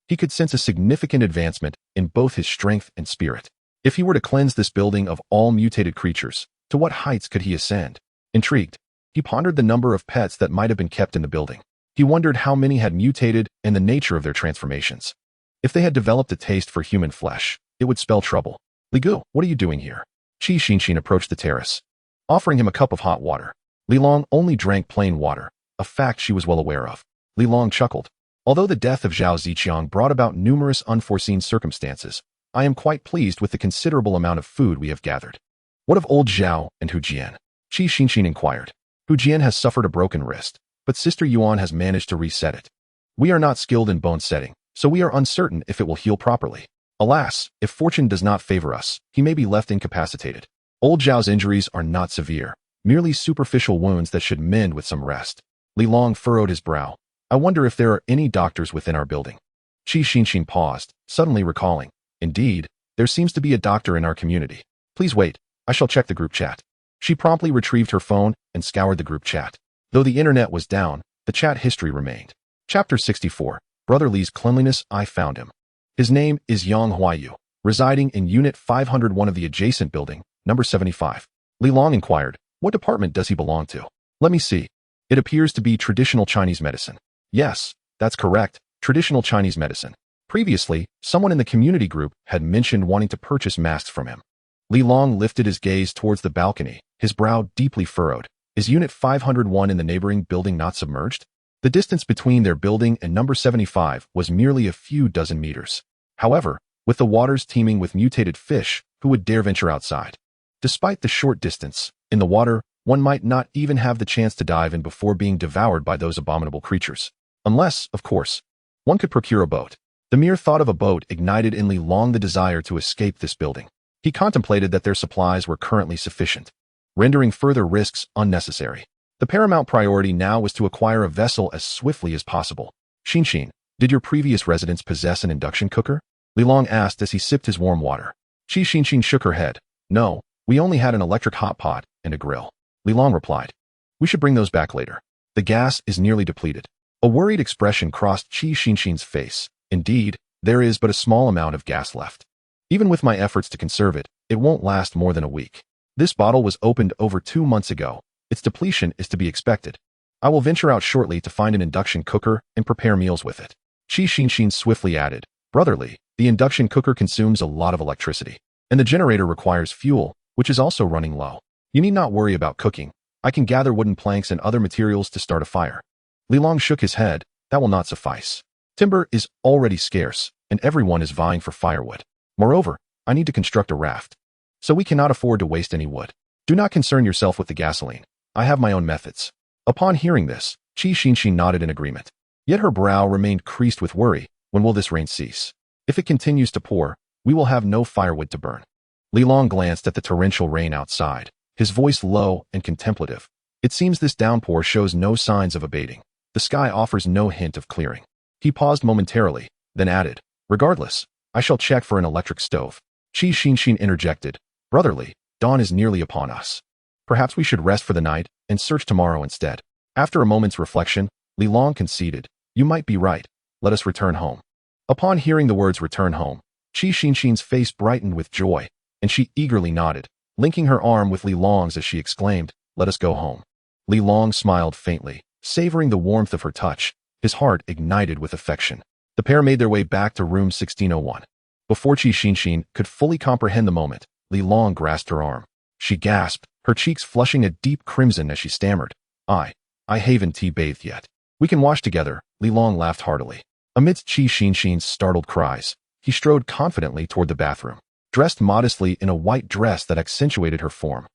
He could sense a significant advancement in both his strength and spirit. If he were to cleanse this building of all mutated creatures, to what heights could he ascend? Intrigued, he pondered the number of pets that might have been kept in the building. He wondered how many had mutated and the nature of their transformations. If they had developed a taste for human flesh, it would spell trouble. "Li Gu, what are you doing here?" Qi Xinxin approached the terrace, offering him a cup of hot water. Li Long only drank plain water, a fact she was well aware of. Li Long chuckled. Although the death of Zhao Ziqiang brought about numerous unforeseen circumstances, I am quite pleased with the considerable amount of food we have gathered. What of old Zhao and Hu Jian? Qi Xinxin inquired. Hu Jian has suffered a broken wrist, but Sister Yuan has managed to reset it. We are not skilled in bone setting, so we are uncertain if it will heal properly. Alas, if fortune does not favor us, he may be left incapacitated. Old Zhao's injuries are not severe, merely superficial wounds that should mend with some rest. Li Long furrowed his brow. I wonder if there are any doctors within our building. Qi Xinxin paused, suddenly recalling. Indeed, there seems to be a doctor in our community. Please wait, I shall check the group chat. She promptly retrieved her phone and scoured the group chat. Though the internet was down, the chat history remained. Chapter 64. Brother Li's Cleanliness. I found him. His name is Yang Huayu, residing in Unit 501 of the adjacent building, number 75. Li Long inquired, what department does he belong to? Let me see. It appears to be traditional Chinese medicine. Yes, that's correct, traditional Chinese medicine. Previously, someone in the community group had mentioned wanting to purchase masks from him. Li Long lifted his gaze towards the balcony, his brow deeply furrowed. Is Unit 501 in the neighboring building not submerged? The distance between their building and number 75 was merely a few dozen meters. However, with the waters teeming with mutated fish, who would dare venture outside? Despite the short distance, in the water, one might not even have the chance to dive in before being devoured by those abominable creatures. Unless, of course, one could procure a boat. The mere thought of a boat ignited in Li Long the desire to escape this building. He contemplated that their supplies were currently sufficient, rendering further risks unnecessary. The paramount priority now was to acquire a vessel as swiftly as possible. Xinxin, did your previous residence possess an induction cooker? Li Long asked as he sipped his warm water. Qi Xinxin shook her head. No, we only had an electric hot pot and a grill. Li Long replied. We should bring those back later. The gas is nearly depleted. A worried expression crossed Qi Xinxin's face. Indeed, there is but a small amount of gas left. Even with my efforts to conserve it, it won't last more than a week. This bottle was opened over 2 months ago. Its depletion is to be expected. I will venture out shortly to find an induction cooker and prepare meals with it. Qi Xinxin swiftly added, Brotherly, the induction cooker consumes a lot of electricity, and the generator requires fuel, which is also running low. You need not worry about cooking. I can gather wooden planks and other materials to start a fire. Li Long shook his head. That will not suffice. Timber is already scarce, and everyone is vying for firewood. Moreover, I need to construct a raft. So we cannot afford to waste any wood. Do not concern yourself with the gasoline. I have my own methods. Upon hearing this, Qi Xinxin nodded in agreement. Yet her brow remained creased with worry. When will this rain cease? If it continues to pour, we will have no firewood to burn. Li Long glanced at the torrential rain outside, his voice low and contemplative. It seems this downpour shows no signs of abating. The sky offers no hint of clearing. He paused momentarily, then added, Regardless, I shall check for an electric stove. Qi Xinxin interjected, Brotherly, dawn is nearly upon us. Perhaps we should rest for the night and search tomorrow instead. After a moment's reflection, Li Long conceded, You might be right. Let us return home. Upon hearing the words return home, Qi Xinxin's face brightened with joy, and she eagerly nodded, linking her arm with Li Long's as she exclaimed, Let us go home. Li Long smiled faintly, savoring the warmth of her touch. His heart ignited with affection. The pair made their way back to room 1601. Before Qi Xinxin could fully comprehend the moment, Li Long grasped her arm. She gasped, her cheeks flushing a deep crimson as she stammered, I haven't tea-bathed yet. We can wash together. Li Long laughed heartily. Amidst Qi Xinxin's startled cries, he strode confidently toward the bathroom, dressed modestly in a white dress that accentuated her form.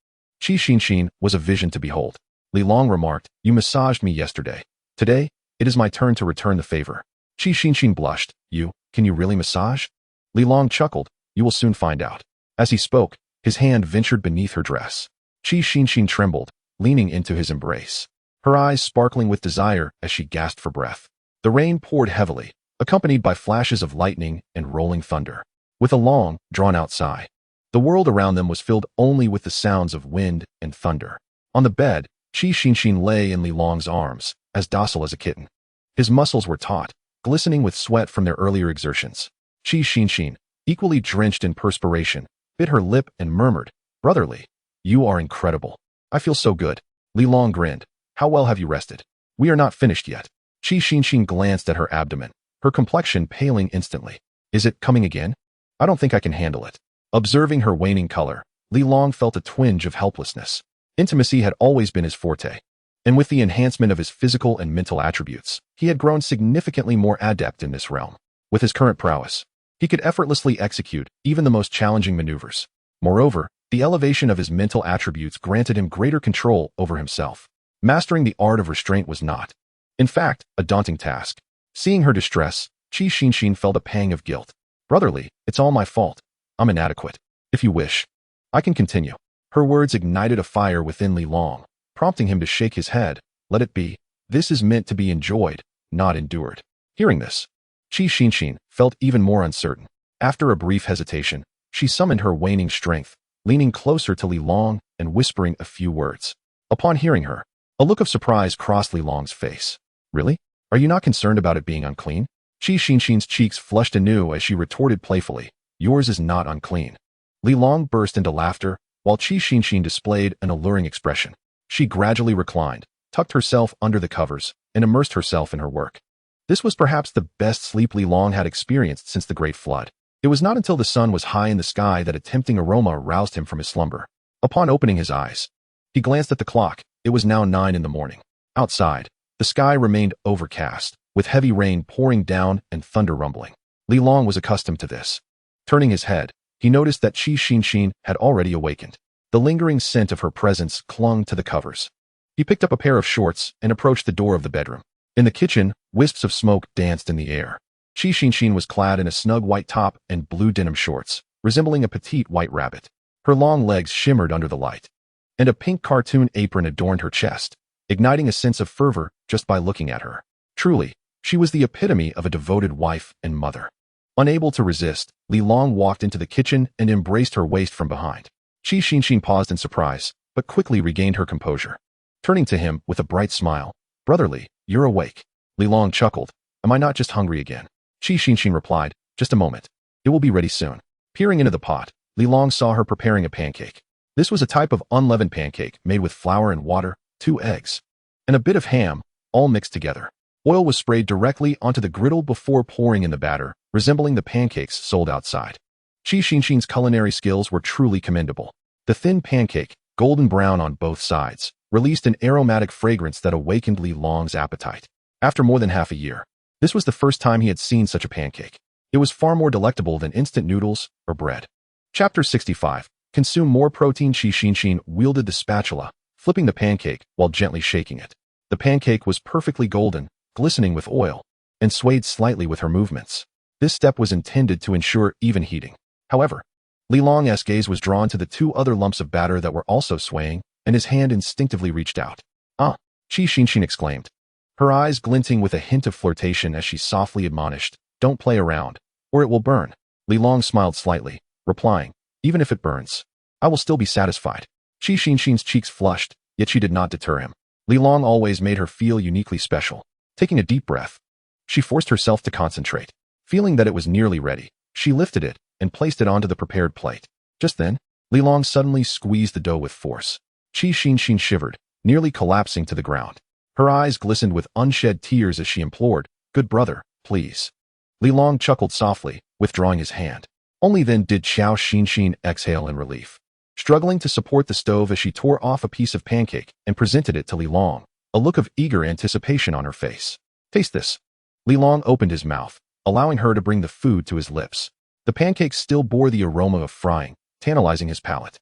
Qi Xinxin was a vision to behold. Li Long remarked, You massaged me yesterday. Today, it is my turn to return the favor. Qi Xinxin blushed. Can you really massage? Li Long chuckled. You will soon find out. As he spoke, his hand ventured beneath her dress. Qi Xinxin trembled, leaning into his embrace, her eyes sparkling with desire as she gasped for breath. The rain poured heavily, accompanied by flashes of lightning and rolling thunder. With a long, drawn-out sigh, the world around them was filled only with the sounds of wind and thunder. On the bed, Qi Xinxin lay in Li Long's arms, as docile as a kitten. His muscles were taut, glistening with sweat from their earlier exertions. Qi Xinxin, equally drenched in perspiration, bit her lip and murmured, Brotherly, you are incredible. I feel so good. Li Long grinned. How well have you rested? We are not finished yet. Qi Xinxin glanced at her abdomen, her complexion paling instantly. Is it coming again? I don't think I can handle it. Observing her waning color, Li Long felt a twinge of helplessness. Intimacy had always been his forte, and with the enhancement of his physical and mental attributes, he had grown significantly more adept in this realm. With his current prowess, he could effortlessly execute even the most challenging maneuvers. Moreover, the elevation of his mental attributes granted him greater control over himself. Mastering the art of restraint was not, in fact, a daunting task. Seeing her distress, Qi Xinxin felt a pang of guilt. Brotherly, it's all my fault. I'm inadequate. If you wish, I can continue. Her words ignited a fire within Li Long, prompting him to shake his head. Let it be. This is meant to be enjoyed, not endured. Hearing this, Qi Xinxin felt even more uncertain. After a brief hesitation, she summoned her waning strength, leaning closer to Li Long and whispering a few words. Upon hearing her, a look of surprise crossed Li Long's face. Really? Are you not concerned about it being unclean? Qi Xinxin's cheeks flushed anew as she retorted playfully, yours is not unclean. Li Long burst into laughter, while Qi Xinxin displayed an alluring expression. She gradually reclined, tucked herself under the covers, and immersed herself in her work. This was perhaps the best sleep Li Long had experienced since the Great Flood. It was not until the sun was high in the sky that a tempting aroma roused him from his slumber. Upon opening his eyes, he glanced at the clock. It was now 9 in the morning. Outside, the sky remained overcast, with heavy rain pouring down and thunder rumbling. Li Long was accustomed to this. Turning his head, he noticed that Qi Xinxin had already awakened. The lingering scent of her presence clung to the covers. He picked up a pair of shorts and approached the door of the bedroom. In the kitchen, wisps of smoke danced in the air. Qi Xinxin was clad in a snug white top and blue denim shorts, resembling a petite white rabbit. Her long legs shimmered under the light, and a pink cartoon apron adorned her chest, igniting a sense of fervor just by looking at her. Truly, she was the epitome of a devoted wife and mother. Unable to resist, Li Long walked into the kitchen and embraced her waist from behind. Qi Xinxin paused in surprise, but quickly regained her composure. Turning to him with a bright smile, brotherly, you're awake. Li Long chuckled, am I not just hungry again? Qi Xinxin replied, just a moment. It will be ready soon. Peering into the pot, Li Long saw her preparing a pancake. This was a type of unleavened pancake made with flour and water, 2 eggs, and a bit of ham, all mixed together. Oil was sprayed directly onto the griddle before pouring in the batter, resembling the pancakes sold outside. Qi Xinxin's culinary skills were truly commendable. The thin pancake, golden brown on both sides, released an aromatic fragrance that awakened Li Long's appetite. After more than half a year, this was the first time he had seen such a pancake. It was far more delectable than instant noodles or bread. Chapter 65. Consume more protein. Qi Xinxin wielded the spatula, flipping the pancake while gently shaking it. The pancake was perfectly golden, glistening with oil, and swayed slightly with her movements. This step was intended to ensure even heating. However, Li Long's gaze was drawn to the 2 other lumps of batter that were also swaying, and his hand instinctively reached out. Ah! Qi Xinxin exclaimed, her eyes glinting with a hint of flirtation as she softly admonished, don't play around, or it will burn. Li Long smiled slightly, replying, even if it burns, I will still be satisfied. Qi Xinxin's cheeks flushed, yet she did not deter him. Li Long always made her feel uniquely special. Taking a deep breath, she forced herself to concentrate. Feeling that it was nearly ready, she lifted it and placed it onto the prepared plate. Just then, Li Long suddenly squeezed the dough with force. Qi Xinxin shivered, nearly collapsing to the ground. Her eyes glistened with unshed tears as she implored, good brother, please. Li Long chuckled softly, withdrawing his hand. Only then did Qiao Xinxin exhale in relief. Struggling to support the stove as she tore off a piece of pancake and presented it to Li Long, a look of eager anticipation on her face. Taste this. Li Long opened his mouth, allowing her to bring the food to his lips. The pancake still bore the aroma of frying, tantalizing his palate.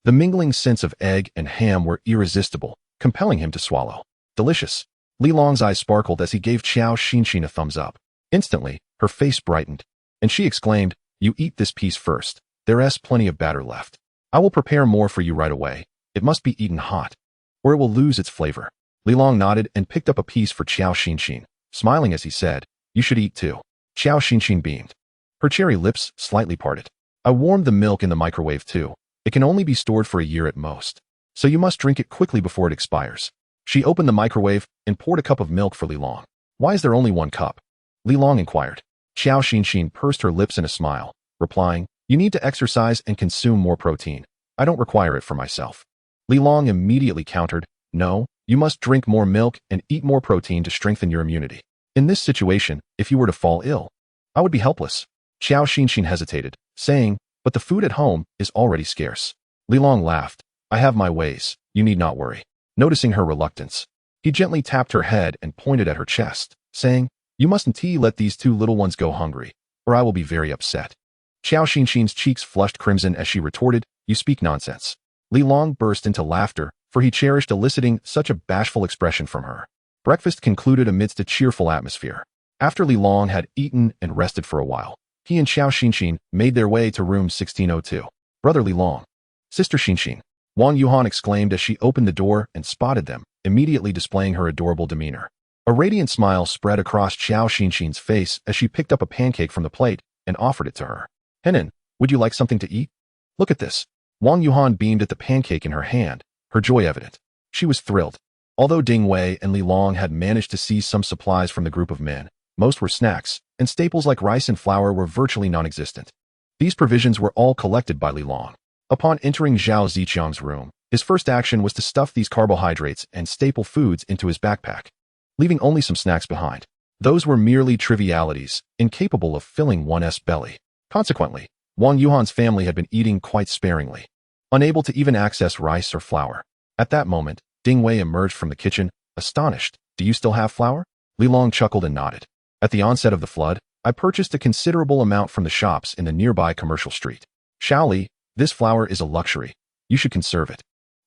The mingling scents of egg and ham were irresistible, compelling him to swallow. Delicious. Li Long's eyes sparkled as he gave Qiao Xinxin a thumbs up. Instantly, her face brightened, and she exclaimed, you eat this piece first. There's plenty of batter left. I will prepare more for you right away. It must be eaten hot, or it will lose its flavor. Li Long nodded and picked up a piece for Qiao Xinxin, smiling as he said, you should eat too. Qiao Xinxin beamed. Her cherry lips slightly parted. I warmed the milk in the microwave too. It can only be stored for a year at most, so you must drink it quickly before it expires. She opened the microwave and poured a cup of milk for Li Long. Why is there only 1 cup? Li Long inquired. Qiao Xinxin pursed her lips in a smile, replying, you need to exercise and consume more protein. I don't require it for myself. Li Long immediately countered, no, you must drink more milk and eat more protein to strengthen your immunity. In this situation, if you were to fall ill, I would be helpless. Qiao Xinxin hesitated, saying, but the food at home is already scarce. Li Long laughed. I have my ways, you need not worry. Noticing her reluctance, he gently tapped her head and pointed at her chest, saying, You mustn't let these two little ones go hungry, or I will be very upset. Xiao Xinxin's cheeks flushed crimson as she retorted, You speak nonsense. Li Long burst into laughter, for he cherished eliciting such a bashful expression from her. Breakfast concluded amidst a cheerful atmosphere. After Li Long had eaten and rested for a while, he and Xiao Xinxin made their way to room 1602. Brother Li Long. Sister Xinxin. Wang Yuhan exclaimed as she opened the door and spotted them, immediately displaying her adorable demeanor. A radiant smile spread across Xiao Xinxin's face as she picked up a pancake from the plate and offered it to her. Henin, would you like something to eat? Look at this. Wang Yuhan beamed at the pancake in her hand, her joy evident. She was thrilled. Although Ding Wei and Li Long had managed to seize some supplies from the group of men, most were snacks, and staples like rice and flour were virtually non-existent. These provisions were all collected by Li Long. Upon entering Zhao Ziqiang's room, his first action was to stuff these carbohydrates and staple foods into his backpack, leaving only some snacks behind. Those were merely trivialities, incapable of filling one's belly. Consequently, Wang Yuhan's family had been eating quite sparingly, unable to even access rice or flour. At that moment, Ding Wei emerged from the kitchen, astonished. Do you still have flour? Li Long chuckled and nodded. At the onset of the flood, I purchased a considerable amount from the shops in the nearby commercial street. Shaoli, this flour is a luxury. You should conserve it.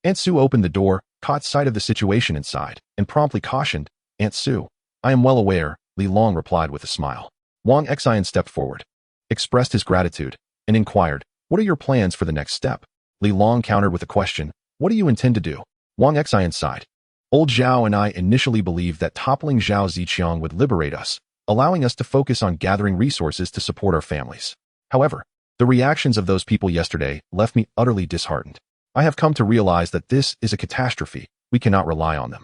Aunt Sue opened the door, caught sight of the situation inside, and promptly cautioned, Aunt Sue. I am well aware, Li Long replied with a smile. Wang Xian stepped forward, expressed his gratitude, and inquired, What are your plans for the next step? Li Long countered with a question, What do you intend to do? Wang Xian sighed. Old Zhao and I initially believed that toppling Zhao Ziqiang would liberate us, allowing us to focus on gathering resources to support our families. However, the reactions of those people yesterday left me utterly disheartened. I have come to realize that this is a catastrophe. We cannot rely on them.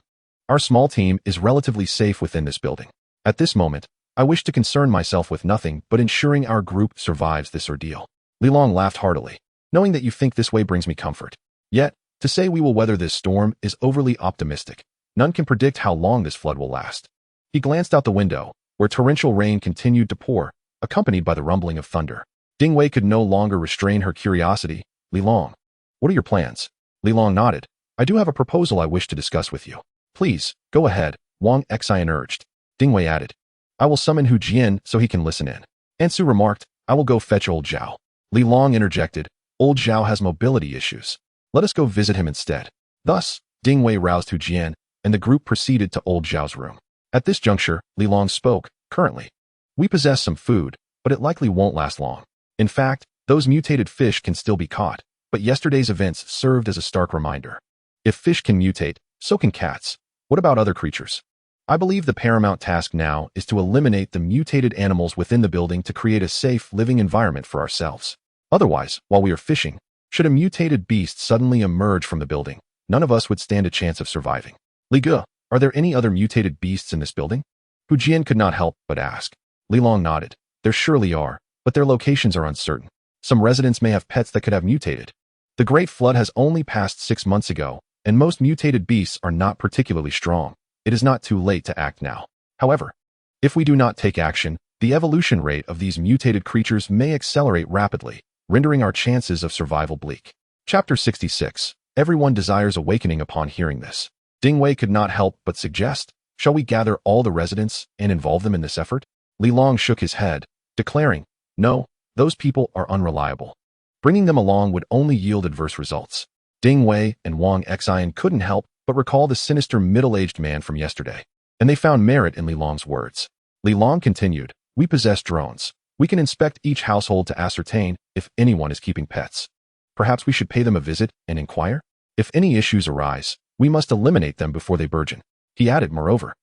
Our small team is relatively safe within this building. At this moment, I wish to concern myself with nothing but ensuring our group survives this ordeal. Li Long laughed heartily. Knowing that you think this way brings me comfort. Yet, to say we will weather this storm is overly optimistic. None can predict how long this flood will last. He glanced out the window, where torrential rain continued to pour, accompanied by the rumbling of thunder. Ding Wei could no longer restrain her curiosity. Li Long, what are your plans? Li Long nodded. I do have a proposal I wish to discuss with you. Please, go ahead, Wang Xian urged. Ding Wei added. I will summon Hu Jian so he can listen in. Aunt Sue remarked, I will go fetch old Zhao. Li Long interjected, Old Zhao has mobility issues. Let us go visit him instead. Thus, Ding Wei roused Hu Jian, and the group proceeded to old Zhao's room. At this juncture, Li Long spoke, Currently, we possess some food, but it likely won't last long. In fact, those mutated fish can still be caught, but yesterday's events served as a stark reminder. If fish can mutate, so can cats. What about other creatures? I believe the paramount task now is to eliminate the mutated animals within the building to create a safe living environment for ourselves. Otherwise, while we are fishing, should a mutated beast suddenly emerge from the building, none of us would stand a chance of surviving. Li Ge, are there any other mutated beasts in this building? Hu Jian could not help but ask. Li Long nodded. There surely are, but their locations are uncertain. Some residents may have pets that could have mutated. The Great Flood has only passed 6 months ago, and most mutated beasts are not particularly strong. It is not too late to act now. However, if we do not take action, the evolution rate of these mutated creatures may accelerate rapidly, rendering our chances of survival bleak. Chapter 66. Everyone desires awakening upon hearing this. Ding Wei could not help but suggest, shall we gather all the residents and involve them in this effort? Li Long shook his head, declaring, no, those people are unreliable. Bringing them along would only yield adverse results. Ding Wei and Wang Xian couldn't help but recall the sinister middle-aged man from yesterday, and they found merit in Li Long's words. Li Long continued, we possess drones. We can inspect each household to ascertain if anyone is keeping pets. Perhaps we should pay them a visit and inquire? If any issues arise, we must eliminate them before they burgeon. He added, moreover,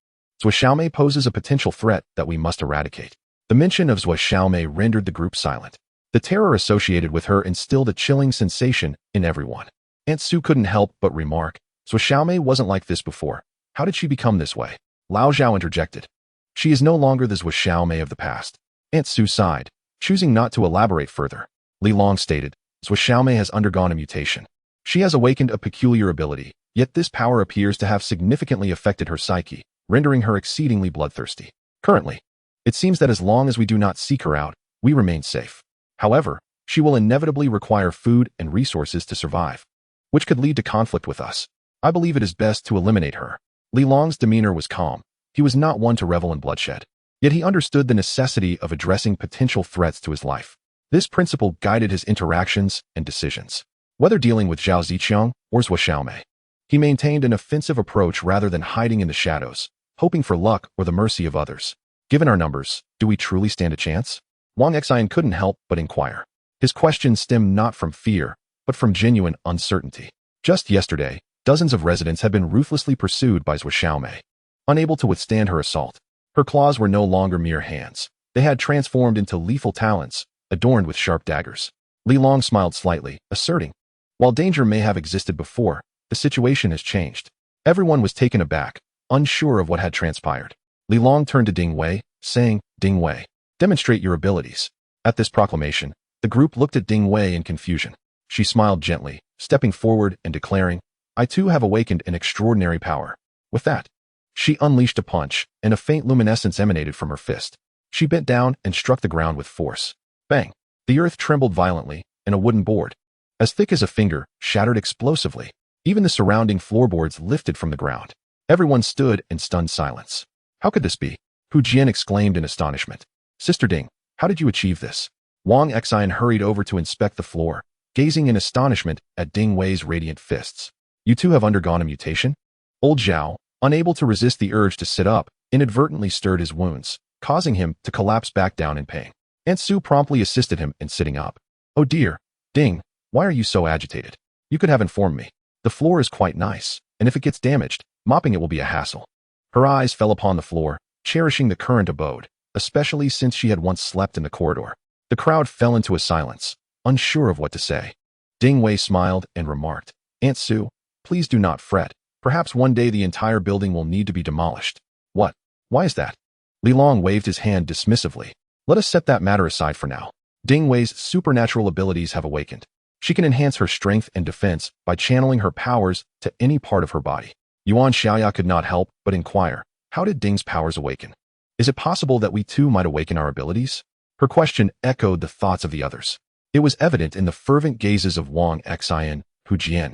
Zhou Xiaomei poses a potential threat that we must eradicate. The mention of Zhou Xiaomei rendered the group silent. The terror associated with her instilled a chilling sensation in everyone. Aunt Sue couldn't help but remark, Zhou Xiaomei wasn't like this before. How did she become this way? Lao Zhao interjected. She is no longer the Zhou Xiaomei of the past. Aunt Sue sighed, choosing not to elaborate further. Li Long stated, Zhou Xiaomei has undergone a mutation. She has awakened a peculiar ability, yet this power appears to have significantly affected her psyche, rendering her exceedingly bloodthirsty. Currently, it seems that as long as we do not seek her out, we remain safe. However, She will inevitably require food and resources to survive, which could lead to conflict with us. I believe it is best to eliminate her. Li Long's demeanor was calm. He was not one to revel in bloodshed. Yet he understood the necessity of addressing potential threats to his life. This principle guided his interactions and decisions. Whether dealing with Zhao Ziqiang or Zhou Xiaomei, he maintained an offensive approach rather than hiding in the shadows, hoping for luck or the mercy of others. Given our numbers, do we truly stand a chance? Wang Xian couldn't help but inquire. His question stemmed not from fear, but from genuine uncertainty. Just yesterday, dozens of residents had been ruthlessly pursued by Zhou Xiaomei. Unable to withstand her assault, her claws were no longer mere hands. They had transformed into lethal talons, adorned with sharp daggers. Li Long smiled slightly, asserting, while danger may have existed before, the situation has changed. Everyone was taken aback, unsure of what had transpired. Li Long turned to Ding Wei, saying, Ding Wei, demonstrate your abilities. At this proclamation, the group looked at Ding Wei in confusion. She smiled gently, stepping forward and declaring, I too have awakened an extraordinary power. With that, she unleashed a punch, and a faint luminescence emanated from her fist. She bent down and struck the ground with force. Bang! The earth trembled violently, and a wooden board, as thick as a finger, shattered explosively. Even the surrounding floorboards lifted from the ground. Everyone stood in stunned silence. How could this be? Hu Jian exclaimed in astonishment. Sister Ding, how did you achieve this? Wang Xian hurried over to inspect the floor, gazing in astonishment at Ding Wei's radiant fists. You two have undergone a mutation? Old Zhao, unable to resist the urge to sit up, inadvertently stirred his wounds, causing him to collapse back down in pain. Aunt Su promptly assisted him in sitting up. Oh dear, Ding, why are you so agitated? You could have informed me. The floor is quite nice, and if it gets damaged, mopping it will be a hassle. Her eyes fell upon the floor, cherishing the current abode, especially since she had once slept in the corridor. The crowd fell into a silence, unsure of what to say. Ding Wei smiled and remarked, Aunt Su, please do not fret. Perhaps one day the entire building will need to be demolished. What? Why is that? Li Long waved his hand dismissively. Let us set that matter aside for now. Ding Wei's supernatural abilities have awakened. She can enhance her strength and defense by channeling her powers to any part of her body. Yuan Xiaoya could not help but inquire, how did Ding's powers awaken? Is it possible that we too might awaken our abilities? Her question echoed the thoughts of the others. It was evident in the fervent gazes of Wang Xian, Hu Jian,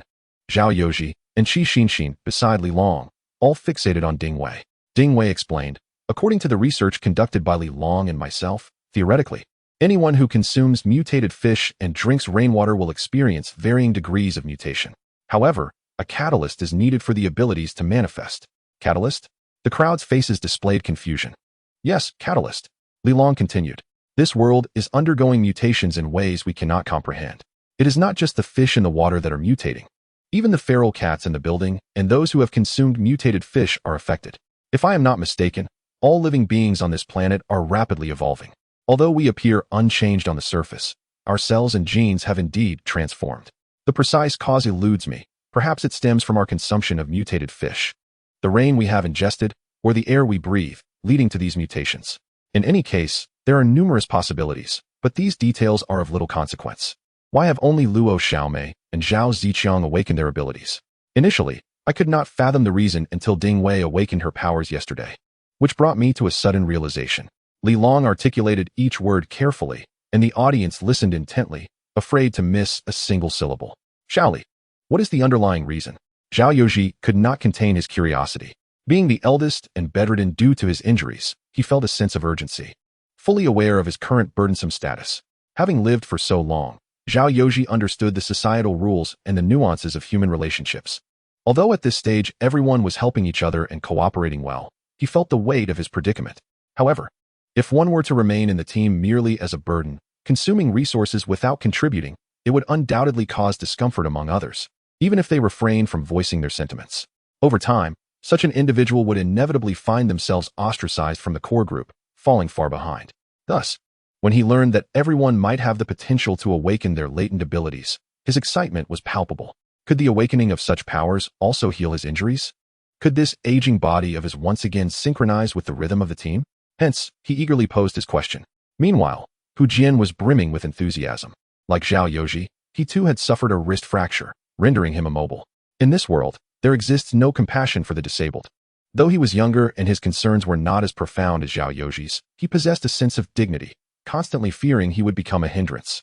Zhao Youji, and Qi Xinxin beside Li Long, all fixated on Ding Wei. Ding Wei explained, according to the research conducted by Li Long and myself, theoretically, anyone who consumes mutated fish and drinks rainwater will experience varying degrees of mutation. However, a catalyst is needed for the abilities to manifest. Catalyst? The crowd's faces displayed confusion. Yes, catalyst. Li Long continued. This world is undergoing mutations in ways we cannot comprehend. It is not just the fish in the water that are mutating. Even the feral cats in the building and those who have consumed mutated fish are affected. If I am not mistaken, all living beings on this planet are rapidly evolving. Although we appear unchanged on the surface, our cells and genes have indeed transformed. The precise cause eludes me. Perhaps it stems from our consumption of mutated fish, the rain we have ingested, or the air we breathe, leading to these mutations. In any case, there are numerous possibilities, but these details are of little consequence. Why have only Luo Xiaomei and Zhao Ziqiang awakened their abilities? Initially, I could not fathom the reason until Ding Wei awakened her powers yesterday, which brought me to a sudden realization. Li Long articulated each word carefully, and the audience listened intently, afraid to miss a single syllable. Xiaoli, what is the underlying reason? Zhao Youji could not contain his curiosity. Being the eldest and bedridden due to his injuries, he felt a sense of urgency. Fully aware of his current burdensome status, having lived for so long, Zhao Youji understood the societal rules and the nuances of human relationships. Although at this stage everyone was helping each other and cooperating well, he felt the weight of his predicament. However, if one were to remain in the team merely as a burden, consuming resources without contributing, it would undoubtedly cause discomfort among others, even if they refrained from voicing their sentiments. Over time, such an individual would inevitably find themselves ostracized from the core group, falling far behind. Thus, when he learned that everyone might have the potential to awaken their latent abilities, his excitement was palpable. Could the awakening of such powers also heal his injuries? Could this aging body of his once again synchronize with the rhythm of the team? Hence, he eagerly posed his question. Meanwhile, Hu Jian was brimming with enthusiasm. Like Zhao Youji, he too had suffered a wrist fracture, rendering him immobile. In this world, there exists no compassion for the disabled. Though he was younger and his concerns were not as profound as Zhao Youji's, he possessed a sense of dignity, constantly fearing he would become a hindrance.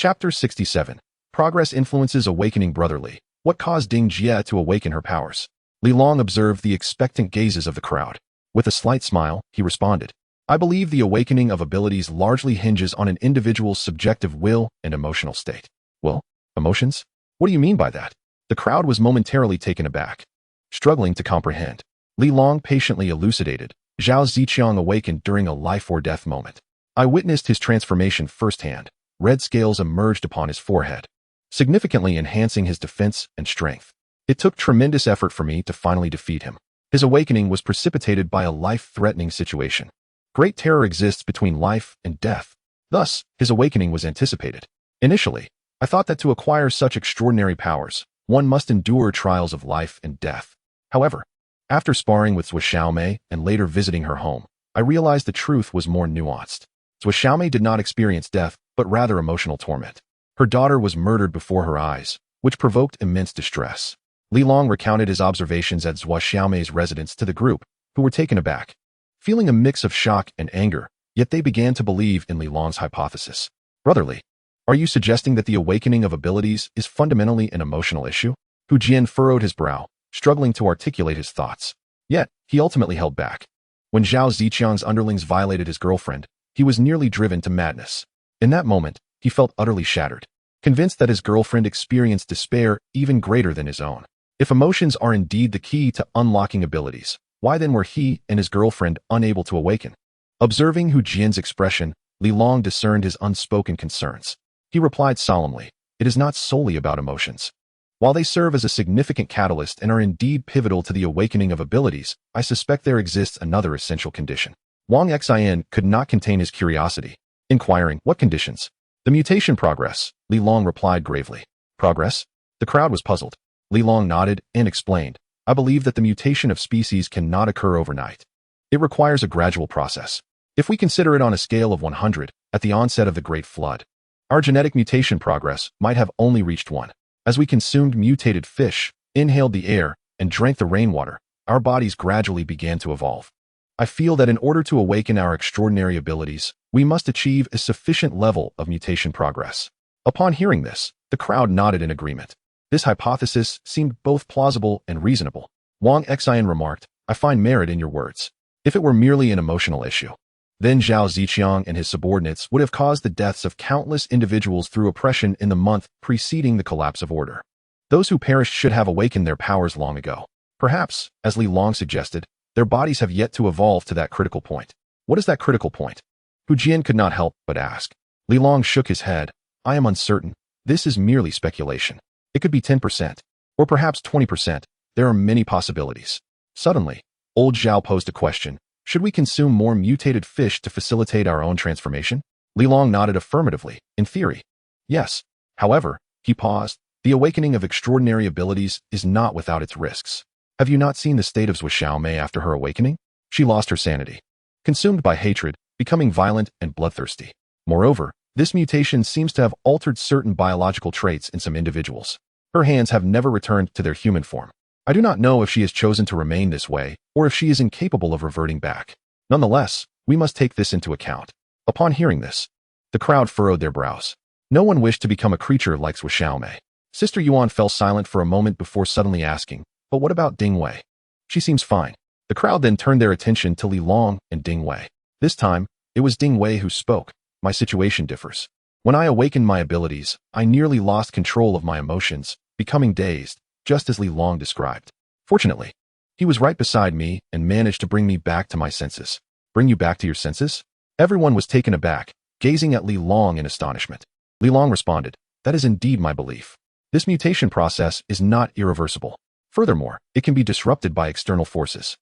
Chapter 67. Progress influences awakening brotherly. What caused Ding Jie to awaken her powers? Li Long observed the expectant gazes of the crowd. With a slight smile, he responded, I believe the awakening of abilities largely hinges on an individual's subjective will and emotional state. Well, emotions? What do you mean by that? The crowd was momentarily taken aback. Struggling to comprehend, Li Long patiently elucidated. Zhao Ziqiang awakened during a life-or-death moment. I witnessed his transformation firsthand. Red scales emerged upon his forehead, significantly enhancing his defense and strength. It took tremendous effort for me to finally defeat him. His awakening was precipitated by a life-threatening situation. Great terror exists between life and death. Thus, his awakening was anticipated. Initially, I thought that to acquire such extraordinary powers, one must endure trials of life and death. However, after sparring with Zhou Xiaomei and later visiting her home, I realized the truth was more nuanced. Zhou Xiaomei did not experience death, but rather emotional torment. Her daughter was murdered before her eyes, which provoked immense distress. Li Long recounted his observations at Zhou Xiaomei's residence to the group, who were taken aback, feeling a mix of shock and anger, yet they began to believe in Li Long's hypothesis. Brotherly, are you suggesting that the awakening of abilities is fundamentally an emotional issue? Hu Jian furrowed his brow, struggling to articulate his thoughts. Yet, he ultimately held back. When Zhao Ziqiang's underlings violated his girlfriend, he was nearly driven to madness. In that moment, he felt utterly shattered, convinced that his girlfriend experienced despair even greater than his own. If emotions are indeed the key to unlocking abilities, why then were he and his girlfriend unable to awaken? Observing Hu Jian's expression, Li Long discerned his unspoken concerns. He replied solemnly, it is not solely about emotions. While they serve as a significant catalyst and are indeed pivotal to the awakening of abilities, I suspect there exists another essential condition. Wang Xian could not contain his curiosity, inquiring, what conditions? The mutation progress, Li Long replied gravely. Progress? The crowd was puzzled. Li Long nodded and explained, I believe that the mutation of species cannot occur overnight. It requires a gradual process. If we consider it on a scale of 100, at the onset of the Great Flood, our genetic mutation progress might have only reached 1. As we consumed mutated fish, inhaled the air, and drank the rainwater, our bodies gradually began to evolve. I feel that in order to awaken our extraordinary abilities, we must achieve a sufficient level of mutation progress. Upon hearing this, the crowd nodded in agreement. This hypothesis seemed both plausible and reasonable. Wang Xian remarked, I find merit in your words. If it were merely an emotional issue, then Zhao Ziqiang and his subordinates would have caused the deaths of countless individuals through oppression in the month preceding the collapse of order. Those who perished should have awakened their powers long ago. Perhaps, as Li Long suggested, their bodies have yet to evolve to that critical point. What is that critical point? Hu Jian could not help but ask. Li Long shook his head. I am uncertain. This is merely speculation. It could be 10%, or perhaps 20%. There are many possibilities. Suddenly, old Zhao posed a question. Should we consume more mutated fish to facilitate our own transformation? Li Long nodded affirmatively, in theory. Yes. However, he paused. The awakening of extraordinary abilities is not without its risks. Have you not seen the state of Zhou Xiaomei after her awakening? She lost her sanity, consumed by hatred, becoming violent and bloodthirsty. Moreover, this mutation seems to have altered certain biological traits in some individuals. Her hands have never returned to their human form. I do not know if she has chosen to remain this way, or if she is incapable of reverting back. Nonetheless, we must take this into account. Upon hearing this, the crowd furrowed their brows. No one wished to become a creature like Zhou Xiaomei. Sister Yuan fell silent for a moment before suddenly asking, but what about Ding Wei? She seems fine. The crowd then turned their attention to Li Long and Ding Wei. This time, it was Ding Wei who spoke. My situation differs. When I awakened my abilities, I nearly lost control of my emotions, becoming dazed, just as Li Long described. Fortunately, he was right beside me and managed to bring me back to my senses. Bring you back to your senses? Everyone was taken aback, gazing at Li Long in astonishment. Li Long responded, that is indeed my belief. This mutation process is not irreversible. Furthermore, it can be disrupted by external forces.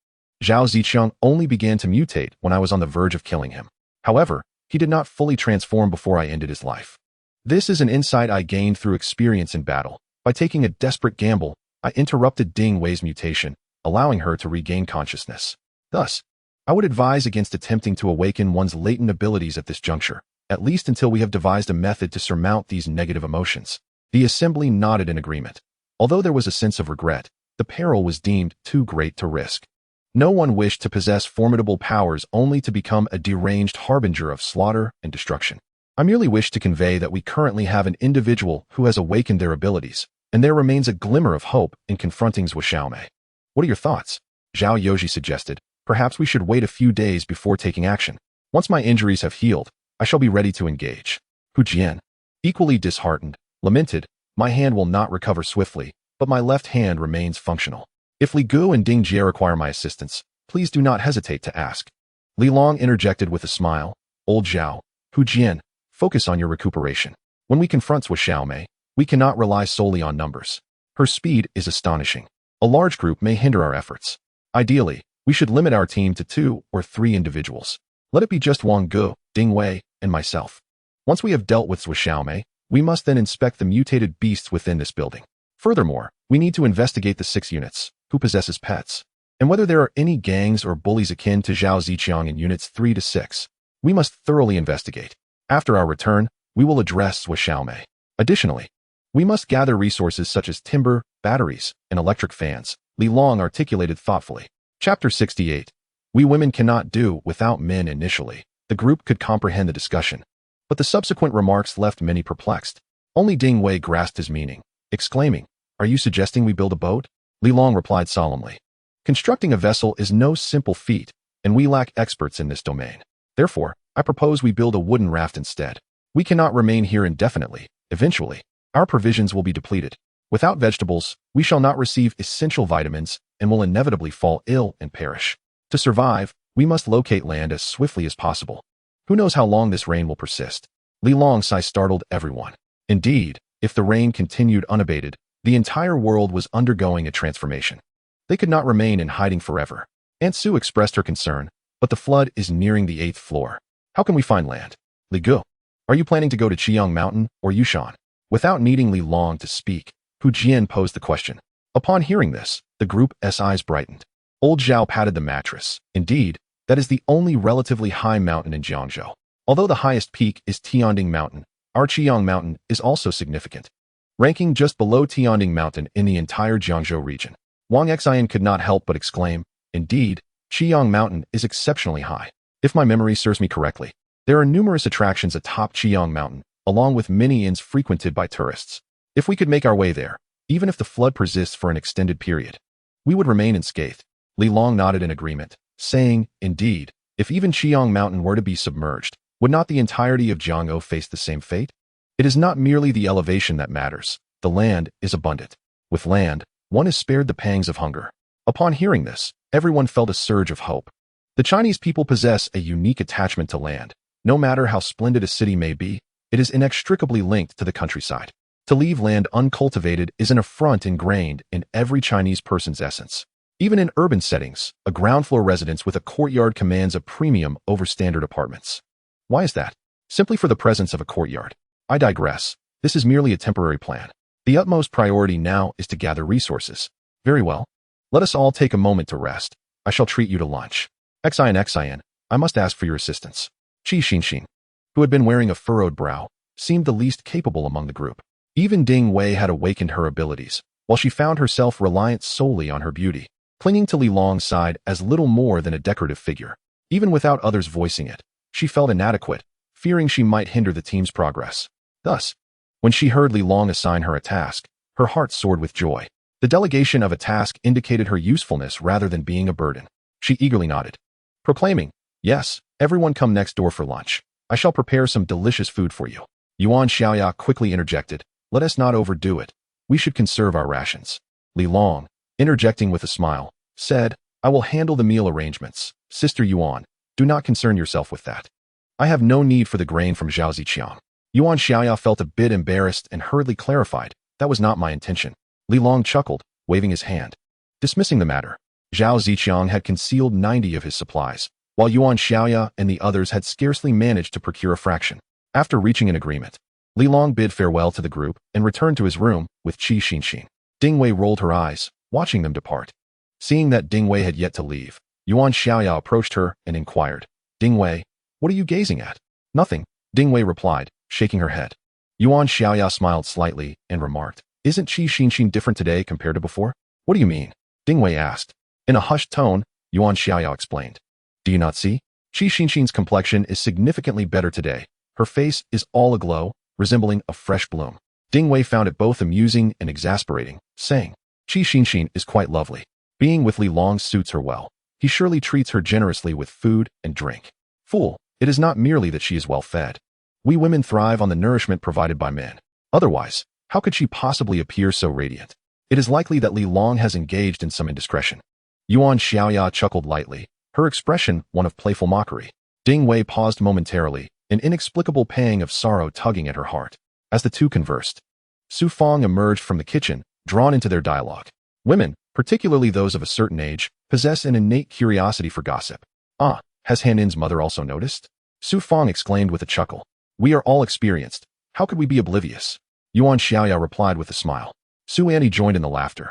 Zhao Ziqiang only began to mutate when I was on the verge of killing him. However, he did not fully transform before I ended his life. This is an insight I gained through experience in battle. By taking a desperate gamble, I interrupted Ding Wei's mutation, allowing her to regain consciousness. Thus, I would advise against attempting to awaken one's latent abilities at this juncture, at least until we have devised a method to surmount these negative emotions. The assembly nodded in agreement. Although there was a sense of regret, the peril was deemed too great to risk. No one wished to possess formidable powers only to become a deranged harbinger of slaughter and destruction. I merely wish to convey that we currently have an individual who has awakened their abilities, and there remains a glimmer of hope in confronting Zhao Xiaomei. What are your thoughts? Zhao Yoji suggested. Perhaps we should wait a few days before taking action. Once my injuries have healed, I shall be ready to engage. Hu Jian, equally disheartened, lamented, my hand will not recover swiftly, but my left hand remains functional. If Li Gu and Ding Jie require my assistance, please do not hesitate to ask. Li Long interjected with a smile. Old Zhao, Hu Jian, focus on your recuperation. When we confront Zhao Xiaomei, we cannot rely solely on numbers. Her speed is astonishing. A large group may hinder our efforts. Ideally, we should limit our team to 2 or 3 individuals. Let it be just Wang Gu, Ding Wei, and myself. Once we have dealt with Zhao Xiaomei, we must then inspect the mutated beasts within this building. Furthermore, we need to investigate the 6 units, who possesses pets, and whether there are any gangs or bullies akin to Zhao Ziqiang in units 3 to 6. We must thoroughly investigate. After our return, we will address Zhao Xiaomei. Additionally, we must gather resources such as timber, batteries, and electric fans, Li Long articulated thoughtfully. Chapter 68. We women cannot do without men initially. The group could comprehend the discussion, but the subsequent remarks left many perplexed. Only Ding Wei grasped his meaning, exclaiming, "Are you suggesting we build a boat?" Li Long replied solemnly. Constructing a vessel is no simple feat, and we lack experts in this domain. Therefore, I propose we build a wooden raft instead. We cannot remain here indefinitely. Eventually, our provisions will be depleted. Without vegetables, we shall not receive essential vitamins and will inevitably fall ill and perish. To survive, we must locate land as swiftly as possible. Who knows how long this rain will persist? Li Long's sigh startled everyone. Indeed, if the rain continued unabated, the entire world was undergoing a transformation. They could not remain in hiding forever. Aunt Sue expressed her concern, but the flood is nearing the 8th floor. How can we find land? Li Gu, are you planning to go to Qiang Mountain or Yushan? Without needing Li Long to speak, Hu Jian posed the question. Upon hearing this, the group's eyes brightened. Old Zhao patted the mattress. Indeed, that is the only relatively high mountain in Jiangzhou. Although the highest peak is Tianding Mountain, our Qiang Mountain is also significant, ranking just below Tianding Mountain in the entire Jiangzhou region. Wang Xian could not help but exclaim, "Indeed, Qiang Mountain is exceptionally high. If my memory serves me correctly, there are numerous attractions atop Qiang Mountain, along with many inns frequented by tourists. If we could make our way there, even if the flood persists for an extended period, we would remain unscathed." Li Long nodded in agreement, saying, "Indeed, if even Qiang Mountain were to be submerged, would not the entirety of Jiangzhou face the same fate? It is not merely the elevation that matters. The land is abundant. With land, one is spared the pangs of hunger." Upon hearing this, everyone felt a surge of hope. The Chinese people possess a unique attachment to land. No matter how splendid a city may be, it is inextricably linked to the countryside. To leave land uncultivated is an affront ingrained in every Chinese person's essence. Even in urban settings, a ground-floor residence with a courtyard commands a premium over standard apartments. Why is that? Simply for the presence of a courtyard. I digress. This is merely a temporary plan. The utmost priority now is to gather resources. Very well. Let us all take a moment to rest. I shall treat you to lunch. Xian, I must ask for your assistance. Qi Xinxin, who had been wearing a furrowed brow, seemed the least capable among the group. Even Ding Wei had awakened her abilities, while she found herself reliant solely on her beauty, clinging to Li Long's side as little more than a decorative figure. Even without others voicing it, she felt inadequate, fearing she might hinder the team's progress. Thus, when she heard Li Long assign her a task, her heart soared with joy. The delegation of a task indicated her usefulness rather than being a burden. She eagerly nodded, proclaiming, "Yes, everyone come next door for lunch. I shall prepare some delicious food for you." Yuan Xiaoya quickly interjected, "Let us not overdo it. We should conserve our rations." Li Long, interjecting with a smile, said, "I will handle the meal arrangements. Sister Yuan, do not concern yourself with that. I have no need for the grain from Zhao Ziqiang." Yuan Xiaoya felt a bit embarrassed and hurriedly clarified, "That was not my intention." Li Long chuckled, waving his hand, dismissing the matter. Zhao Ziqiang had concealed 90 of his supplies, while Yuan Xiaoya and the others had scarcely managed to procure a fraction. After reaching an agreement, Li Long bid farewell to the group and returned to his room with Qi Xinxin. Ding Wei rolled her eyes, watching them depart. Seeing that Ding Wei had yet to leave, Yuan Xiaoya approached her and inquired, "Ding Wei, what are you gazing at?" "Nothing," Ding Wei replied, shaking her head. Yuan Xiaoya smiled slightly and remarked, "Isn't Qi Xinxin different today compared to before?" "What do you mean?" Ding Wei asked. In a hushed tone, Yuan Xiaoya explained, "Do you not see? Qi Xinxin's complexion is significantly better today. Her face is all aglow, resembling a fresh bloom. Ding Wei found it both amusing and exasperating, saying, Qi Xinxin is quite lovely. Being with Li Long suits her well. He surely treats her generously with food and drink. Fool, it is not merely that she is well fed. We women thrive on the nourishment provided by men. Otherwise, how could she possibly appear so radiant? It is likely that Li Long has engaged in some indiscretion. Yuan Xiaoya chuckled lightly, her expression one of playful mockery. Ding Wei paused momentarily, an inexplicable pang of sorrow tugging at her heart. As the two conversed, Su Fong emerged from the kitchen, drawn into their dialogue. Women, particularly those of a certain age, possess an innate curiosity for gossip. Ah, has Han In's mother also noticed? Su Fong exclaimed with a chuckle. We are all experienced. How could we be oblivious? Yuan Xiaoya replied with a smile. Su Annie joined in the laughter.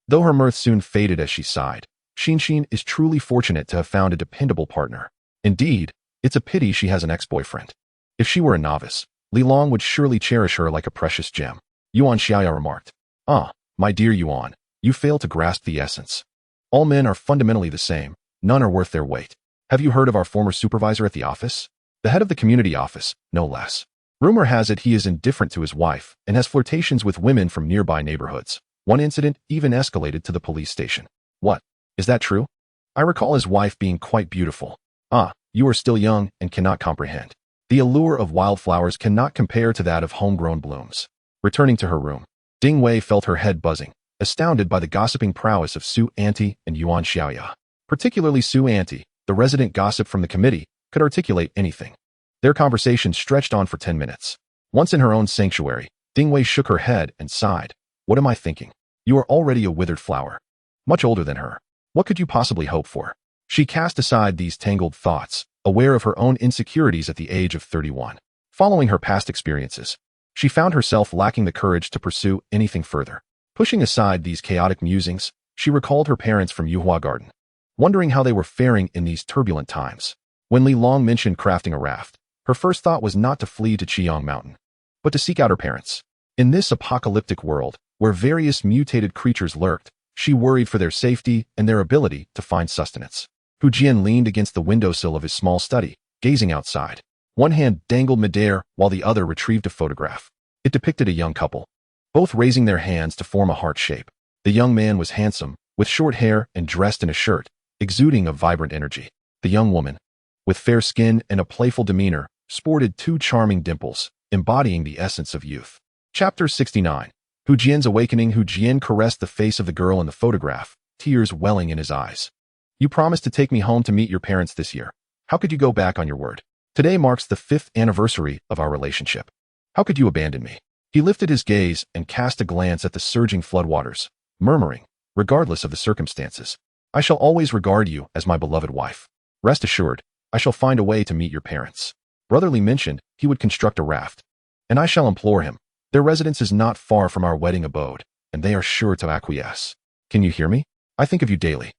Though her mirth soon faded as she sighed, Xinxin is truly fortunate to have found a dependable partner. Indeed, it's a pity she has an ex-boyfriend. If she were a novice, Li Long would surely cherish her like a precious gem. Yuan Xiaoya remarked. Ah, my dear Yuan, you fail to grasp the essence. All men are fundamentally the same, none are worth their weight. Have you heard of our former supervisor at the office? The head of the community office, no less. Rumor has it he is indifferent to his wife and has flirtations with women from nearby neighborhoods. One incident even escalated to the police station. What? Is that true? I recall his wife being quite beautiful. Ah, you are still young and cannot comprehend. The allure of wildflowers cannot compare to that of homegrown blooms. Returning to her room, Ding Wei felt her head buzzing, astounded by the gossiping prowess of Su Auntie and Yuan Xiaoya. Particularly Su Auntie, the resident gossip from the committee, could articulate anything. Their conversation stretched on for 10 minutes. Once in her own sanctuary, Ding Wei shook her head and sighed. What am I thinking? You are already a withered flower. Much older than her. What could you possibly hope for? She cast aside these tangled thoughts, aware of her own insecurities at the age of 31. Following her past experiences, she found herself lacking the courage to pursue anything further. Pushing aside these chaotic musings, she recalled her parents from Yuhua Garden, wondering how they were faring in these turbulent times. When Li Long mentioned crafting a raft, her first thought was not to flee to Qiyang Mountain, but to seek out her parents. In this apocalyptic world, where various mutated creatures lurked, she worried for their safety and their ability to find sustenance. Hu Jian leaned against the windowsill of his small study, gazing outside. One hand dangled midair while the other retrieved a photograph. It depicted a young couple, both raising their hands to form a heart shape. The young man was handsome, with short hair and dressed in a shirt, exuding a vibrant energy. The young woman, with fair skin and a playful demeanor, sported two charming dimples, embodying the essence of youth. Chapter 69. Hu Jian's Awakening. Hu Jian caressed the face of the girl in the photograph, tears welling in his eyes. You promised to take me home to meet your parents this year. How could you go back on your word? Today marks the 5th anniversary of our relationship. How could you abandon me? He lifted his gaze and cast a glance at the surging floodwaters, murmuring, regardless of the circumstances, I shall always regard you as my beloved wife. Rest assured, I shall find a way to meet your parents. Brotherly mentioned he would construct a raft, and I shall implore him. Their residence is not far from our wedding abode, and they are sure to acquiesce. Can you hear me? I think of you daily.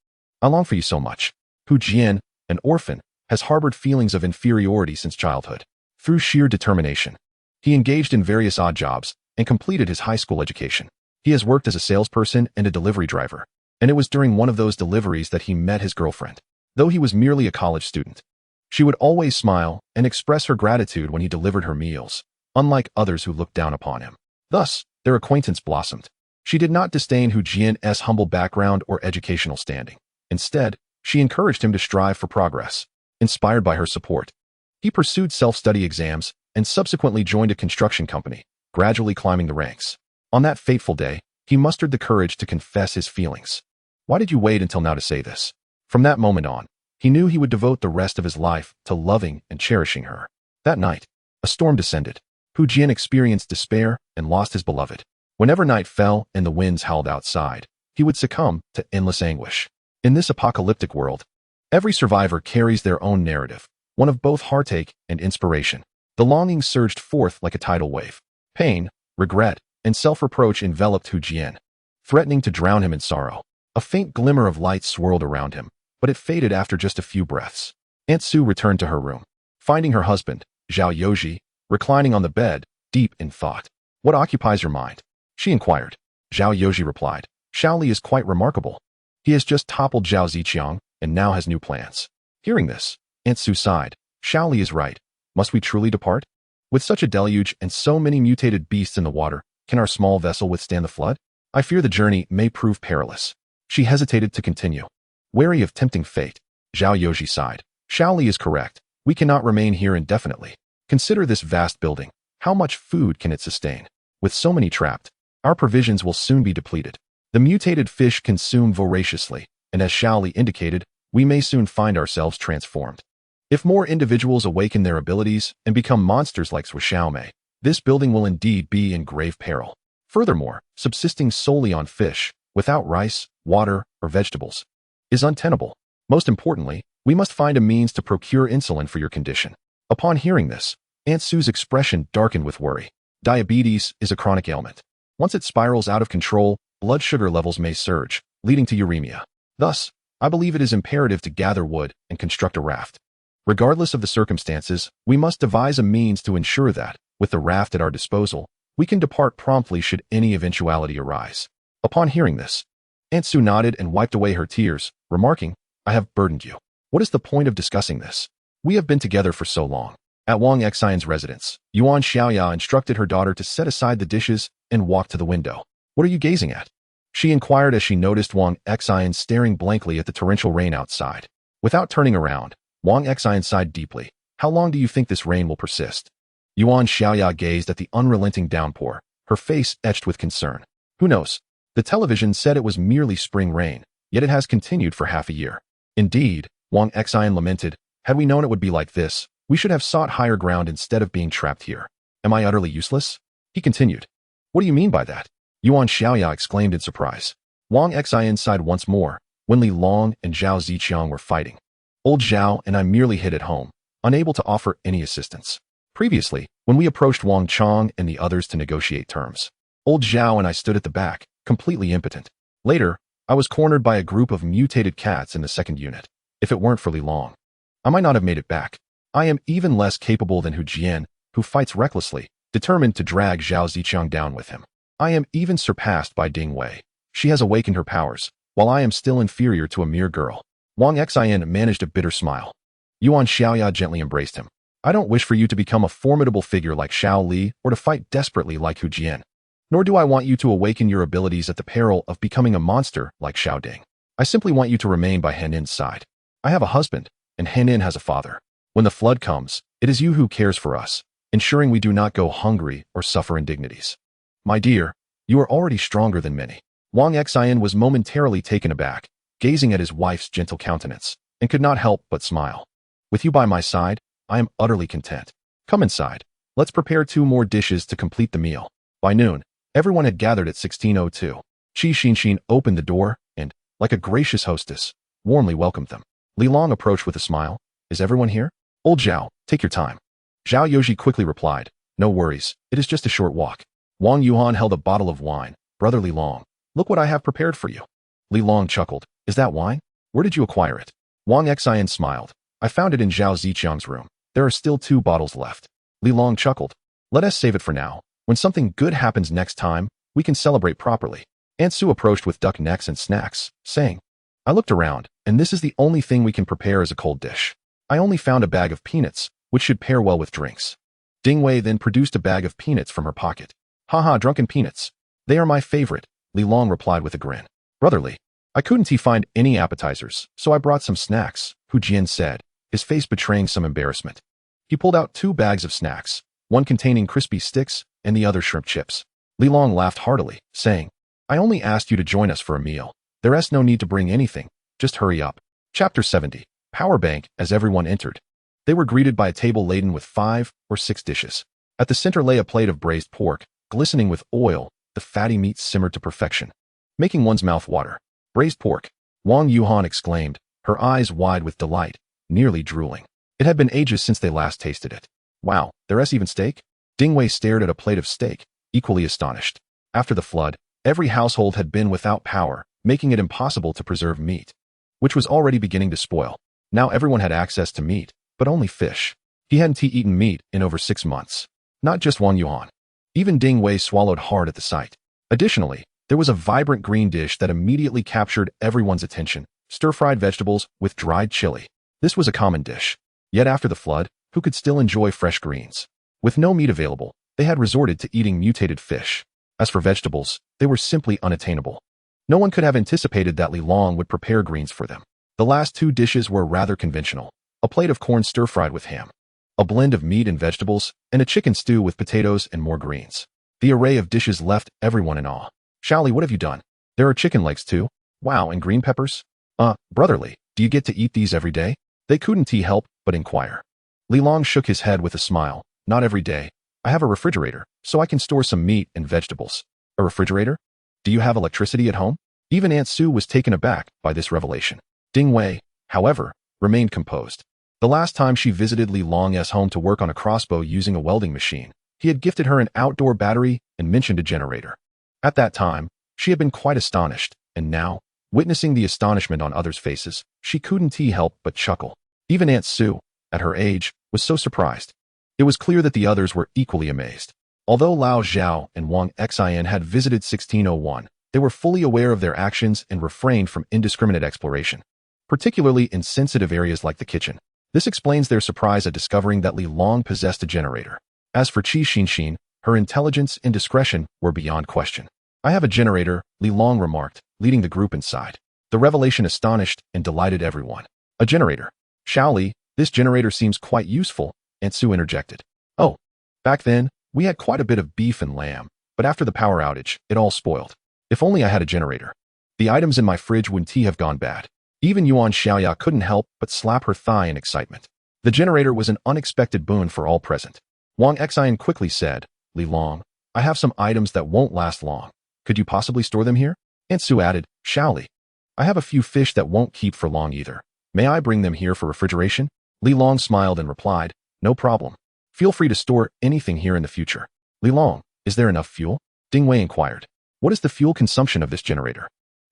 I long for you so much. Hu Jian, an orphan, has harbored feelings of inferiority since childhood. Through sheer determination, he engaged in various odd jobs and completed his high school education. He has worked as a salesperson and a delivery driver, and it was during one of those deliveries that he met his girlfriend. Though he was merely a college student, she would always smile and express her gratitude when he delivered her meals, unlike others who looked down upon him. Thus, their acquaintance blossomed. She did not disdain Hu Jian's humble background or educational standing. Instead, she encouraged him to strive for progress. Inspired by her support, he pursued self-study exams and subsequently joined a construction company, gradually climbing the ranks. On that fateful day, he mustered the courage to confess his feelings. Why did you wait until now to say this? From that moment on, he knew he would devote the rest of his life to loving and cherishing her. That night, a storm descended. Hu Jian experienced despair and lost his beloved. Whenever night fell and the winds howled outside, he would succumb to endless anguish. In this apocalyptic world, every survivor carries their own narrative, one of both heartache and inspiration. The longing surged forth like a tidal wave. Pain, regret, and self-reproach enveloped Hu Jian, threatening to drown him in sorrow. A faint glimmer of light swirled around him, but it faded after just a few breaths. Aunt Su returned to her room, finding her husband, Zhao Yoji, reclining on the bed, deep in thought. What occupies your mind? She inquired. Zhao Yoji replied. Shaoli is quite remarkable. He has just toppled Zhao Ziqiang and now has new plans. Hearing this, Aunt Su sighed. Shaoli is right. Must we truly depart? With such a deluge and so many mutated beasts in the water, can our small vessel withstand the flood? I fear the journey may prove perilous. She hesitated to continue. Wary of tempting fate, Zhao Yoji sighed. Xiao Li is correct. We cannot remain here indefinitely. Consider this vast building. How much food can it sustain? With so many trapped, our provisions will soon be depleted. The mutated fish consume voraciously, and as Xiao Li indicated, we may soon find ourselves transformed. If more individuals awaken their abilities and become monsters like Sui Xiaomei, this building will indeed be in grave peril. Furthermore, subsisting solely on fish, without rice, water, or vegetables, is untenable. Most importantly, we must find a means to procure insulin for your condition. Upon hearing this, Aunt Sue's expression darkened with worry. Diabetes is a chronic ailment. Once it spirals out of control, blood sugar levels may surge, leading to uremia. Thus, I believe it is imperative to gather wood and construct a raft. Regardless of the circumstances, we must devise a means to ensure that, with the raft at our disposal, we can depart promptly should any eventuality arise. Upon hearing this, Aunt Sue nodded and wiped away her tears, remarking, I have burdened you. What is the point of discussing this? We have been together for so long. At Wang Xian's residence, Yuan Xiaoya instructed her daughter to set aside the dishes and walk to the window. What are you gazing at? She inquired as she noticed Wang Xian staring blankly at the torrential rain outside. Without turning around, Wang Xian sighed deeply. How long do you think this rain will persist? Yuan Xiaoya gazed at the unrelenting downpour, her face etched with concern. Who knows? The television said it was merely spring rain, yet it has continued for half a year. Indeed, Wang Xian lamented, had we known it would be like this, we should have sought higher ground instead of being trapped here. Am I utterly useless? He continued. What do you mean by that? Yuan Xiaoya exclaimed in surprise. Wang Xian sighed once more, when Li Long and Zhao Ziqiang were fighting. Old Zhao and I merely hid at home, unable to offer any assistance. Previously, when we approached Wang Chong and the others to negotiate terms, Old Zhao and I stood at the back, completely impotent. Later, I was cornered by a group of mutated cats in the second unit. If it weren't for Li Long, I might not have made it back. I am even less capable than Hu Jian, who fights recklessly, determined to drag Zhao Ziqiang down with him. I am even surpassed by Ding Wei. She has awakened her powers, while I am still inferior to a mere girl. Wang Xian managed a bitter smile. Yuan Xiaoya gently embraced him. I don't wish for you to become a formidable figure like Xiao Li or to fight desperately like Hu Jian. Nor do I want you to awaken your abilities at the peril of becoming a monster like Xiao Ding. I simply want you to remain by Henin's side. I have a husband, and Henin has a father. When the flood comes, it is you who cares for us, ensuring we do not go hungry or suffer indignities. My dear, you are already stronger than many. Wang Xian was momentarily taken aback, gazing at his wife's gentle countenance, and could not help but smile. With you by my side, I am utterly content. Come inside. Let's prepare 2 more dishes to complete the meal. By noon, everyone had gathered at 1602. Qi Xinxin opened the door and, like a gracious hostess, warmly welcomed them. Li Long approached with a smile. Is everyone here? Old Zhao, take your time. Zhao Yoji quickly replied. No worries, it is just a short walk. Wang Yuan held a bottle of wine. Brother Li Long, look what I have prepared for you. Li Long chuckled. Is that wine? Where did you acquire it? Wang Xian smiled. I found it in Zhao Ziqiang's room. There are still 2 bottles left. Li Long chuckled. Let us save it for now. When something good happens next time, we can celebrate properly. Aunt Sue approached with duck necks and snacks, saying, I looked around, and this is the only thing we can prepare as a cold dish. I only found a bag of peanuts, which should pair well with drinks. Ding Wei then produced a bag of peanuts from her pocket. Haha, drunken peanuts. They are my favorite, Li Long replied with a grin. Brotherly, I couldn't find any appetizers, so I brought some snacks, Hu Jian said, his face betraying some embarrassment. He pulled out 2 bags of snacks, one containing crispy sticks and the other shrimp chips. Li Long laughed heartily, saying, I only asked you to join us for a meal. There's no need to bring anything, just hurry up. Chapter 70. Power Bank. As everyone entered, they were greeted by a table laden with 5 or 6 dishes. At the center lay a plate of braised pork, glistening with oil, the fatty meat simmered to perfection, making one's mouth water. Braised pork, Wang Yuan exclaimed, her eyes wide with delight, nearly drooling. It had been ages since they last tasted it. Wow, there's even steak? Ding Wei stared at a plate of steak, equally astonished. After the flood, every household had been without power, making it impossible to preserve meat, which was already beginning to spoil. Now everyone had access to meat, but only fish. He hadn't eaten meat in over 6 months. Not just Wang Yuan. Even Ding Wei swallowed hard at the sight. Additionally, there was a vibrant green dish that immediately captured everyone's attention, stir-fried vegetables with dried chili. This was a common dish. Yet after the flood, who could still enjoy fresh greens? With no meat available, they had resorted to eating mutated fish. As for vegetables, they were simply unattainable. No one could have anticipated that Li Long would prepare greens for them. The last two dishes were rather conventional. A plate of corn stir-fried with ham, a blend of meat and vegetables, and a chicken stew with potatoes and more greens. The array of dishes left everyone in awe. Xiaoli, what have you done? There are chicken legs too. Wow, and green peppers? Brotherly, do you get to eat these every day? They couldn't help but inquire. Li Long shook his head with a smile. Not every day. I have a refrigerator, so I can store some meat and vegetables. A refrigerator? Do you have electricity at home? Even Aunt Sue was taken aback by this revelation. Ding Wei, however, remained composed. The last time she visited Li Long's home to work on a crossbow using a welding machine, he had gifted her an outdoor battery and mentioned a generator. At that time, she had been quite astonished, and now, witnessing the astonishment on others' faces, she couldn't help but chuckle. Even Aunt Sue, at her age, was so surprised. It was clear that the others were equally amazed. Although Lao Zhao and Wang Xian had visited 1601, they were fully aware of their actions and refrained from indiscriminate exploration, particularly in sensitive areas like the kitchen. This explains their surprise at discovering that Li Long possessed a generator. As for Qi Xinxin, her intelligence and discretion were beyond question. I have a generator, Li Long remarked, leading the group inside. The revelation astonished and delighted everyone. A generator. Xiaoli, this generator seems quite useful, Aunt Sue interjected. Oh, back then, we had quite a bit of beef and lamb, but after the power outage, it all spoiled. If only I had a generator. The items in my fridge wouldn't have gone bad. Even Yuan Xiaoya couldn't help but slap her thigh in excitement. The generator was an unexpected boon for all present. Wang Xian quickly said, Li Long, I have some items that won't last long. Could you possibly store them here? Aunt Sue added, Xiaoli, I have a few fish that won't keep for long either. May I bring them here for refrigeration? Li Long smiled and replied, no problem. Feel free to store anything here in the future. Li Long, is there enough fuel? Ding Wei inquired. What is the fuel consumption of this generator?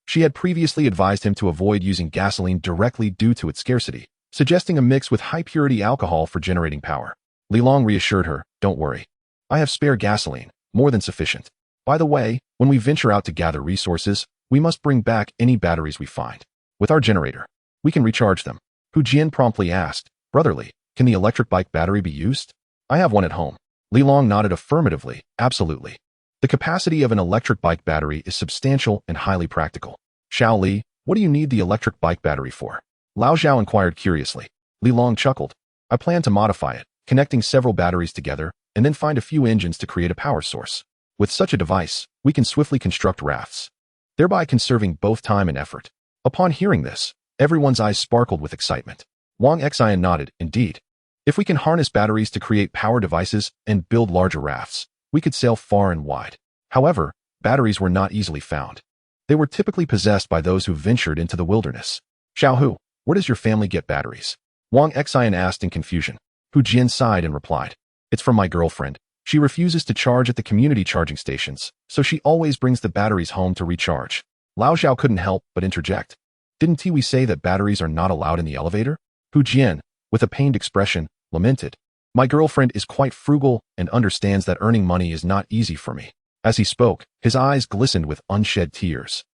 She had previously advised him to avoid using gasoline directly due to its scarcity, suggesting a mix with high-purity alcohol for generating power. Li Long reassured her, don't worry. I have spare gasoline, more than sufficient. By the way, when we venture out to gather resources, we must bring back any batteries we find. With our generator, we can recharge them. Hu Jian promptly asked, Brotherly, can the electric bike battery be used? I have one at home. Li Long nodded affirmatively, absolutely. The capacity of an electric bike battery is substantial and highly practical. Xiao Li, what do you need the electric bike battery for? Lao Zhao inquired curiously. Li Long chuckled. I plan to modify it, connecting several batteries together, and then find a few engines to create a power source. With such a device, we can swiftly construct rafts, thereby conserving both time and effort. Upon hearing this, everyone's eyes sparkled with excitement. Wang Xian nodded, indeed. If we can harness batteries to create power devices and build larger rafts, we could sail far and wide. However, batteries were not easily found. They were typically possessed by those who ventured into the wilderness. Xiao Hu, where does your family get batteries? Wang Xian asked in confusion. Hu Jian sighed and replied, it's from my girlfriend. She refuses to charge at the community charging stations, so she always brings the batteries home to recharge. Lao Zhao couldn't help but interject. Didn't we say that batteries are not allowed in the elevator? Hu Jian, with a pained expression, lamented. My girlfriend is quite frugal and understands that earning money is not easy for me. As he spoke, his eyes glistened with unshed tears.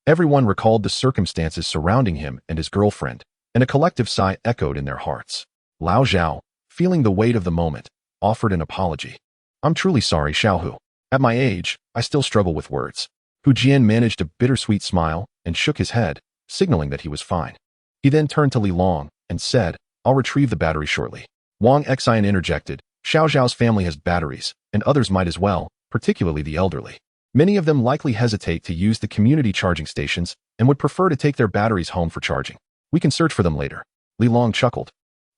Everyone recalled the circumstances surrounding him and his girlfriend, and a collective sigh echoed in their hearts. Lao Zhao, feeling the weight of the moment, offered an apology. I'm truly sorry, Xiao Hu. At my age, I still struggle with words. Hu Jian managed a bittersweet smile and shook his head, signaling that he was fine. He then turned to Li Long and said, I'll retrieve the battery shortly. Wang Xian interjected, Xiao Zhao's family has batteries, and others might as well, particularly the elderly. Many of them likely hesitate to use the community charging stations and would prefer to take their batteries home for charging. We can search for them later. Li Long chuckled.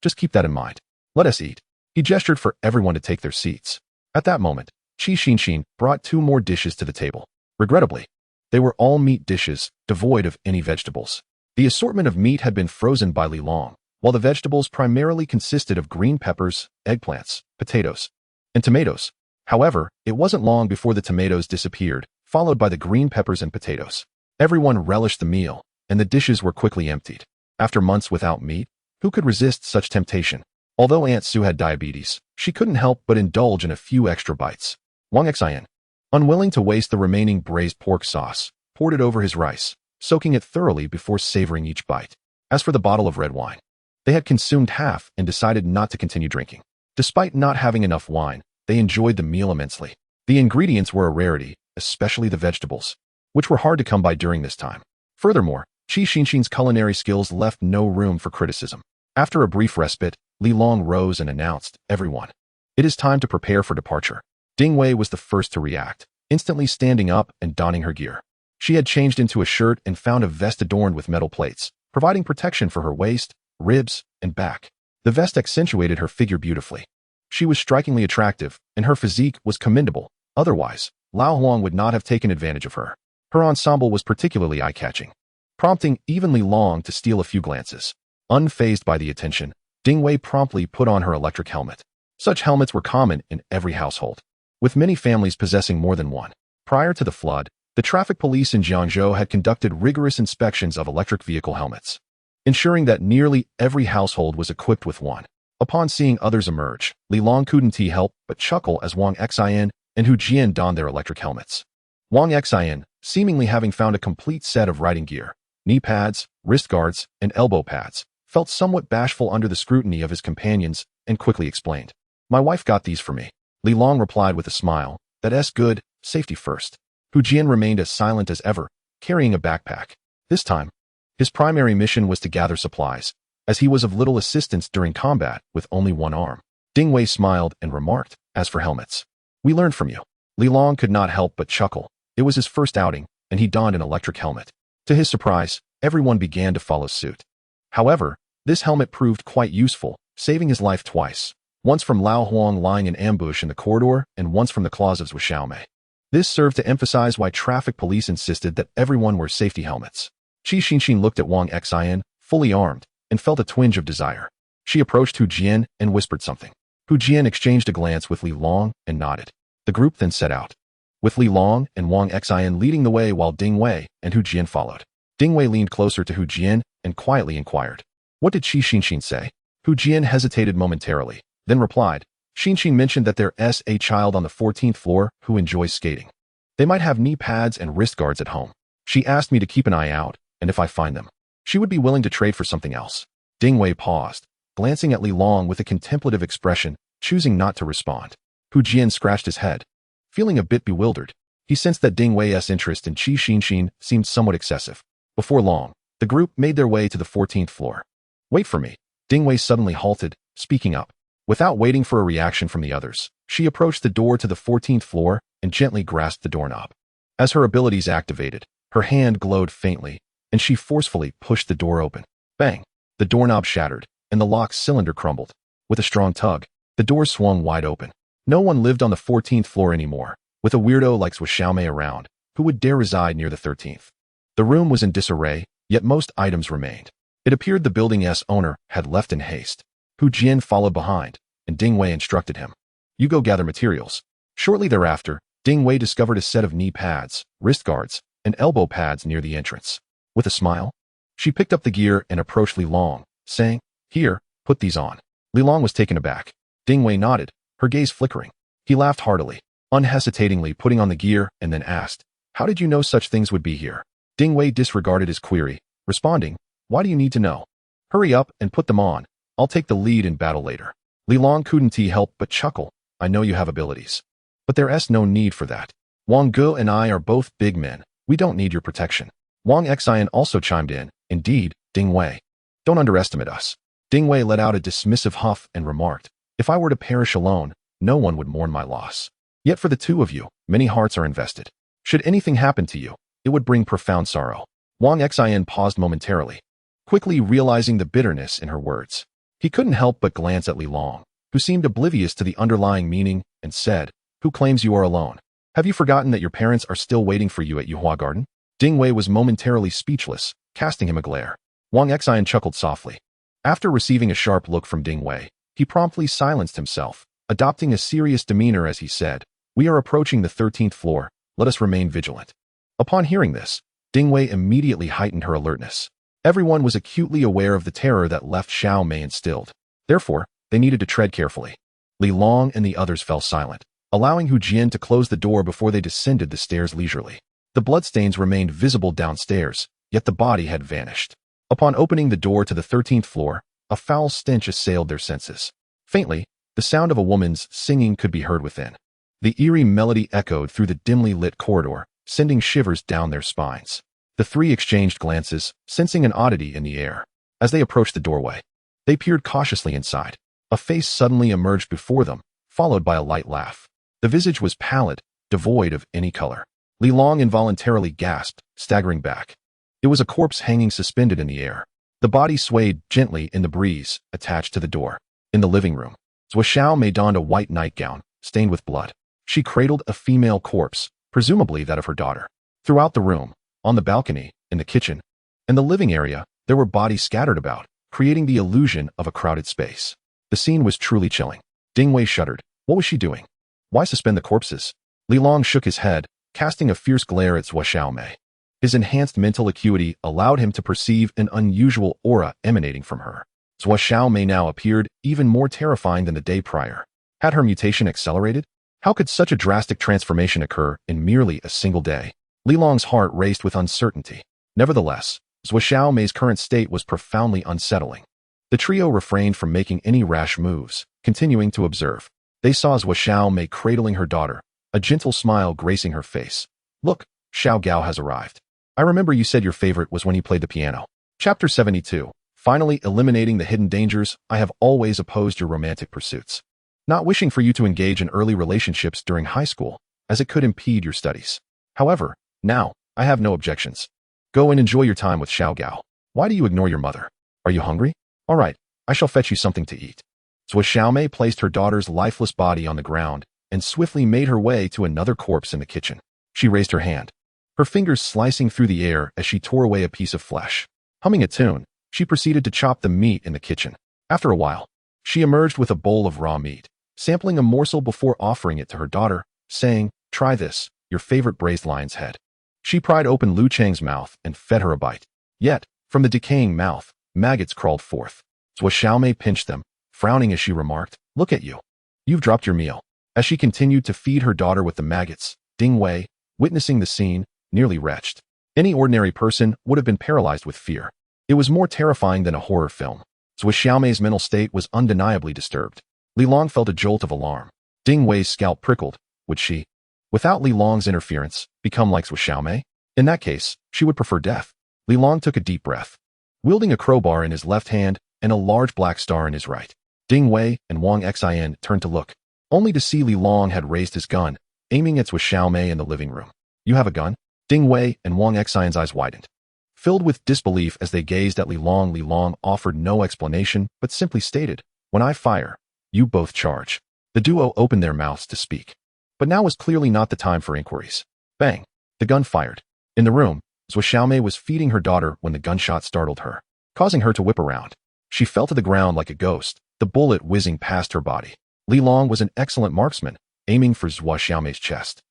Just keep that in mind. Let us eat. He gestured for everyone to take their seats. At that moment, Qi Xinxin brought 2 more dishes to the table. Regrettably, they were all meat dishes, devoid of any vegetables. The assortment of meat had been frozen by Li Long, while the vegetables primarily consisted of green peppers, eggplants, potatoes, and tomatoes. However, it wasn't long before the tomatoes disappeared, followed by the green peppers and potatoes. Everyone relished the meal, and the dishes were quickly emptied. After months without meat, who could resist such temptation? Although Aunt Sue had diabetes, she couldn't help but indulge in a few extra bites. Wang Xian, unwilling to waste the remaining braised pork sauce, poured it over his rice, soaking it thoroughly before savoring each bite. As for the bottle of red wine, they had consumed half and decided not to continue drinking. Despite not having enough wine, they enjoyed the meal immensely. The ingredients were a rarity, especially the vegetables, which were hard to come by during this time. Furthermore, Qi Xinxin's culinary skills left no room for criticism. After a brief respite, Li Long rose and announced, "Everyone, it is time to prepare for departure." Ding Wei was the first to react, instantly standing up and donning her gear. She had changed into a shirt and found a vest adorned with metal plates, providing protection for her waist, ribs, and back. The vest accentuated her figure beautifully. She was strikingly attractive, and her physique was commendable. Otherwise, Lao Huang would not have taken advantage of her. Her ensemble was particularly eye-catching, prompting even Li Long to steal a few glances. Unfazed by the attention, Ding Wei promptly put on her electric helmet. Such helmets were common in every household, with many families possessing more than one. Prior to the flood, the traffic police in Jiangzhou had conducted rigorous inspections of electric vehicle helmets, ensuring that nearly every household was equipped with one. Upon seeing others emerge, Li Long couldn't help but chuckle as Wang Xian and Hu Jian donned their electric helmets. Wang Xian, seemingly having found a complete set of riding gear, knee pads, wrist guards, and elbow pads, felt somewhat bashful under the scrutiny of his companions and quickly explained, "My wife got these for me." Li Long replied with a smile, "That's good, safety first." Hu Jian remained as silent as ever, carrying a backpack. This time, his primary mission was to gather supplies, as he was of little assistance during combat with only one arm. Ding Wei smiled and remarked, "As for helmets, we learned from you." Li Long could not help but chuckle. It was his first outing, and he donned an electric helmet. To his surprise, everyone began to follow suit. However, this helmet proved quite useful, saving his life twice, once from Lao Huang lying in ambush in the corridor and once from the claws of Zhou Xiaomei. This served to emphasize why traffic police insisted that everyone wear safety helmets. Qi Xinxin looked at Wang Xian, fully armed, and felt a twinge of desire. She approached Hu Jian and whispered something. Hu Jian exchanged a glance with Li Long and nodded. The group then set out, with Li Long and Wang Xian leading the way while Ding Wei and Hu Jian followed. Ding Wei leaned closer to Hu Jian and quietly inquired, "What did Qi Xinxin say?" Hu Jian hesitated momentarily, then replied, "Xinxin mentioned that there's a child on the 14th floor who enjoys skating. They might have knee pads and wrist guards at home. She asked me to keep an eye out, and if I find them, she would be willing to trade for something else." Ding Wei paused, glancing at Li Long with a contemplative expression, choosing not to respond. Hu Jian scratched his head, feeling a bit bewildered. He sensed that Ding Wei's interest in Qi Xinxin seemed somewhat excessive. Before long, the group made their way to the 14th floor. "Wait for me." Ding Wei suddenly halted, speaking up. Without waiting for a reaction from the others, she approached the door to the 14th floor and gently grasped the doorknob. As her abilities activated, her hand glowed faintly, and she forcefully pushed the door open. Bang! The doorknob shattered, and the lock cylinder crumbled. With a strong tug, the door swung wide open. No one lived on the 14th floor anymore, with a weirdo like Zhou Xiaomei around, who would dare reside near the 13th. The room was in disarray, yet most items remained. It appeared the building's owner had left in haste. Hu Jian followed behind, and Ding Wei instructed him, "You go gather materials." Shortly thereafter, Ding Wei discovered a set of knee pads, wrist guards, and elbow pads near the entrance. With a smile, she picked up the gear and approached Li Long, saying, "Here, put these on." Li Long was taken aback. Ding Wei nodded, her gaze flickering. He laughed heartily, unhesitatingly putting on the gear and then asked, "How did you know such things would be here?" Ding Wei disregarded his query, responding, "Why do you need to know? Hurry up and put them on. I'll take the lead in battle later." Li Long couldn't help but chuckle. "I know you have abilities, but there's no need for that. Wang Ge and I are both big men. We don't need your protection." Wang Xian also chimed in, "Indeed, Ding Wei. Don't underestimate us." Ding Wei let out a dismissive huff and remarked, "If I were to perish alone, no one would mourn my loss. Yet for the two of you, many hearts are invested. Should anything happen to you, it would bring profound sorrow." Wang Xian paused momentarily, quickly realizing the bitterness in her words. He couldn't help but glance at Li Long, who seemed oblivious to the underlying meaning, and said, "Who claims you are alone? Have you forgotten that your parents are still waiting for you at Yuhua Garden?" Ding Wei was momentarily speechless, casting him a glare. Wang Xian chuckled softly. After receiving a sharp look from Ding Wei, he promptly silenced himself, adopting a serious demeanor as he said, "We are approaching the 13th floor. Let us remain vigilant." Upon hearing this, Ding Wei immediately heightened her alertness. Everyone was acutely aware of the terror that left Xiaomei instilled. Therefore, they needed to tread carefully. Li Long and the others fell silent, allowing Hu Jian to close the door before they descended the stairs leisurely. The bloodstains remained visible downstairs, yet the body had vanished. Upon opening the door to the 13th floor, a foul stench assailed their senses. Faintly, The sound of a woman's singing could be heard within. The eerie melody echoed through the dimly lit corridor, sending shivers down their spines. The three exchanged glances, sensing an oddity in the air. As they approached the doorway, they peered cautiously inside. A face suddenly emerged before them, followed by a light laugh. The visage was pallid, devoid of any color. Li Long involuntarily gasped, staggering back. It was a corpse hanging suspended in the air. The body swayed gently in the breeze, attached to the door. In the living room, Zhou Xiaomei donned a white nightgown, stained with blood. She cradled a female corpse, presumably that of her daughter. Throughout the room, on the balcony, in the kitchen, and the living area, there were bodies scattered about, creating the illusion of a crowded space. The scene was truly chilling. Ding Wei shuddered. What was she doing? Why suspend the corpses? Li Long shook his head, casting a fierce glare at Zhou Xiaomei. His enhanced mental acuity allowed him to perceive an unusual aura emanating from her. Zhou Xiaomei now appeared even more terrifying than the day prior. Had her mutation accelerated? How could such a drastic transformation occur in merely a single day? Li Long's heart raced with uncertainty. Nevertheless, Zhou Xiaomei's current state was profoundly unsettling. The trio refrained from making any rash moves, continuing to observe. They saw Zhou Xiaomei cradling her daughter, a gentle smile gracing her face. Look, Xiao Gao has arrived. I remember you said your favorite was when he played the piano. Chapter 72. Finally eliminating the hidden dangers. I have always opposed your romantic pursuits. Not wishing for you to engage in early relationships during high school, as it could impede your studies. However, now, I have no objections. Go and enjoy your time with Xiao Gao. Why do you ignore your mother? Are you hungry? All right, I shall fetch you something to eat. Zhou Xiaomei placed her daughter's lifeless body on the ground and swiftly made her way to another corpse in the kitchen. She raised her hand, her fingers slicing through the air as she tore away a piece of flesh. Humming a tune, she proceeded to chop the meat in the kitchen. After a while, she emerged with a bowl of raw meat, sampling a morsel before offering it to her daughter, saying, "Try this, your favorite braised lion's head." She pried open Lu Cheng's mouth and fed her a bite. Yet, from the decaying mouth, maggots crawled forth. Zhou Xiaomei pinched them, frowning as she remarked, "Look at you. You've dropped your meal." As she continued to feed her daughter with the maggots, Ding Wei, witnessing the scene, nearly retched. Any ordinary person would have been paralyzed with fear. It was more terrifying than a horror film. Zhou Xiaomei's mental state was undeniably disturbed. Li Long felt a jolt of alarm. Ding Wei's scalp prickled. Would she, without Li Long's interference, become like Zhou Xiaomei? In that case, she would prefer death. Li Long took a deep breath. Wielding a crowbar in his left hand and a large black star in his right, Ding Wei and Wang Xian turned to look, only to see Li Long had raised his gun, aiming at Zhou Xiaomei in the living room. You have a gun? Ding Wei and Wang Xian's eyes widened. Filled with disbelief as they gazed at Li Long offered no explanation, but simply stated, "When I fire, you both charge." The duo opened their mouths to speak. But now was clearly not the time for inquiries. Bang! The gun fired. In the room, Zhou Xiaomei was feeding her daughter when the gunshot startled her, causing her to whip around. She fell to the ground like a ghost, the bullet whizzing past her body. Li Long was an excellent marksman, aiming for Zhou Xiaomei's chest.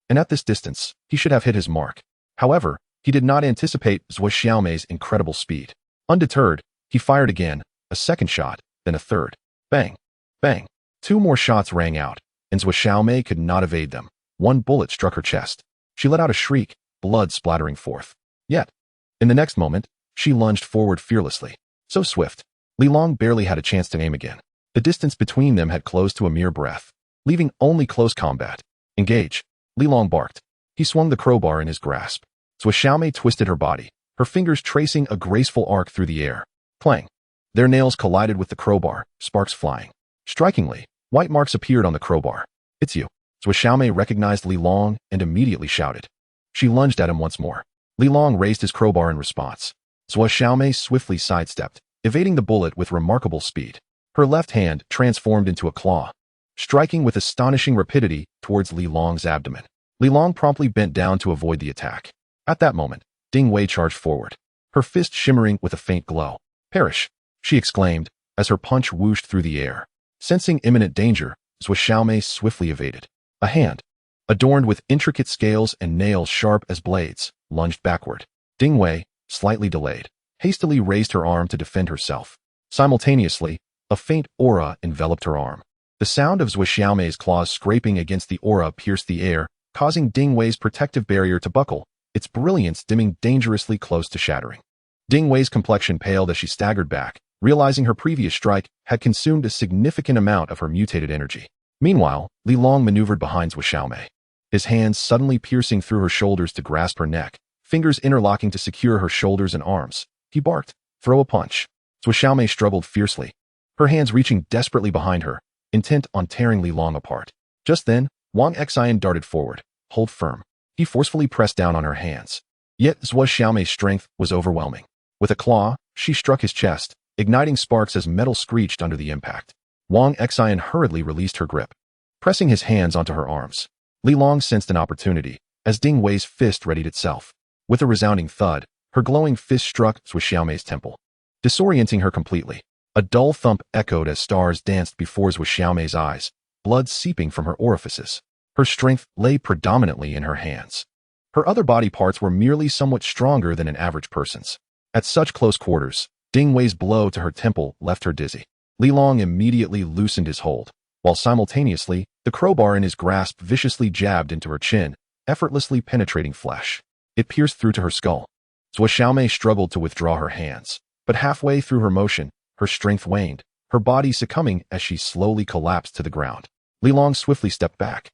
And at this distance, he should have hit his mark. However, he did not anticipate Zhou Xiaomei's incredible speed. Undeterred, he fired again, a second shot, then a third. Bang! Bang! 2 more shots rang out, and Zhou Xiaomei could not evade them. One bullet struck her chest. She let out a shriek, blood splattering forth. Yet, in the next moment, she lunged forward fearlessly. So swift, Li Long barely had a chance to aim again. The distance between them had closed to a mere breath, leaving only close combat. Engage! Li Long barked. He swung the crowbar in his grasp. Zhou Xiaomei twisted her body, her fingers tracing a graceful arc through the air. Clang! Their nails collided with the crowbar, sparks flying. Strikingly, white marks appeared on the crowbar. It's you. Zhou Xiaomei recognized Li Long and immediately shouted. She lunged at him once more. Li Long raised his crowbar in response. Zhou Xiaomei swiftly sidestepped, evading the bullet with remarkable speed. Her left hand transformed into a claw, striking with astonishing rapidity towards Li Long's abdomen. Li Long promptly bent down to avoid the attack. At that moment, Ding Wei charged forward, her fist shimmering with a faint glow. Perish! She exclaimed, as her punch whooshed through the air. Sensing imminent danger, Zhou Xiaomei swiftly evaded. A hand, adorned with intricate scales and nails sharp as blades, lunged backward. Ding Wei, slightly delayed, hastily raised her arm to defend herself. Simultaneously, a faint aura enveloped her arm. The sound of Zhou Xiaomei's claws scraping against the aura pierced the air, causing Ding Wei's protective barrier to buckle, its brilliance dimming dangerously close to shattering. Ding Wei's complexion paled as she staggered back, realizing her previous strike had consumed a significant amount of her mutated energy. Meanwhile, Li Long maneuvered behind Zhou Xiaomei, his hands suddenly piercing through her shoulders to grasp her neck, fingers interlocking to secure her shoulders and arms. He barked, "Throw a punch." Zhou Xiaomei struggled fiercely, her hands reaching desperately behind her, intent on tearing Li Long apart. Just then, Wang Xian darted forward. "Hold firm." He forcefully pressed down on her hands. Yet Zhou Xiaomei's strength was overwhelming. With a claw, she struck his chest, igniting sparks as metal screeched under the impact. Wang Xian hurriedly released her grip, pressing his hands onto her arms. Li Long sensed an opportunity, as Ding Wei's fist readied itself. With a resounding thud, her glowing fist struck Zhou Xiaomei's temple, disorienting her completely. A dull thump echoed as stars danced before Zhou Xiaomei's eyes, blood seeping from her orifices. Her strength lay predominantly in her hands. Her other body parts were merely somewhat stronger than an average person's. At such close quarters, Ding Wei's blow to her temple left her dizzy. Li Long immediately loosened his hold, while simultaneously, the crowbar in his grasp viciously jabbed into her chin, effortlessly penetrating flesh. It pierced through to her skull. Zhou Xiaomei struggled to withdraw her hands, but halfway through her motion, her strength waned, her body succumbing as she slowly collapsed to the ground. Li Long swiftly stepped back,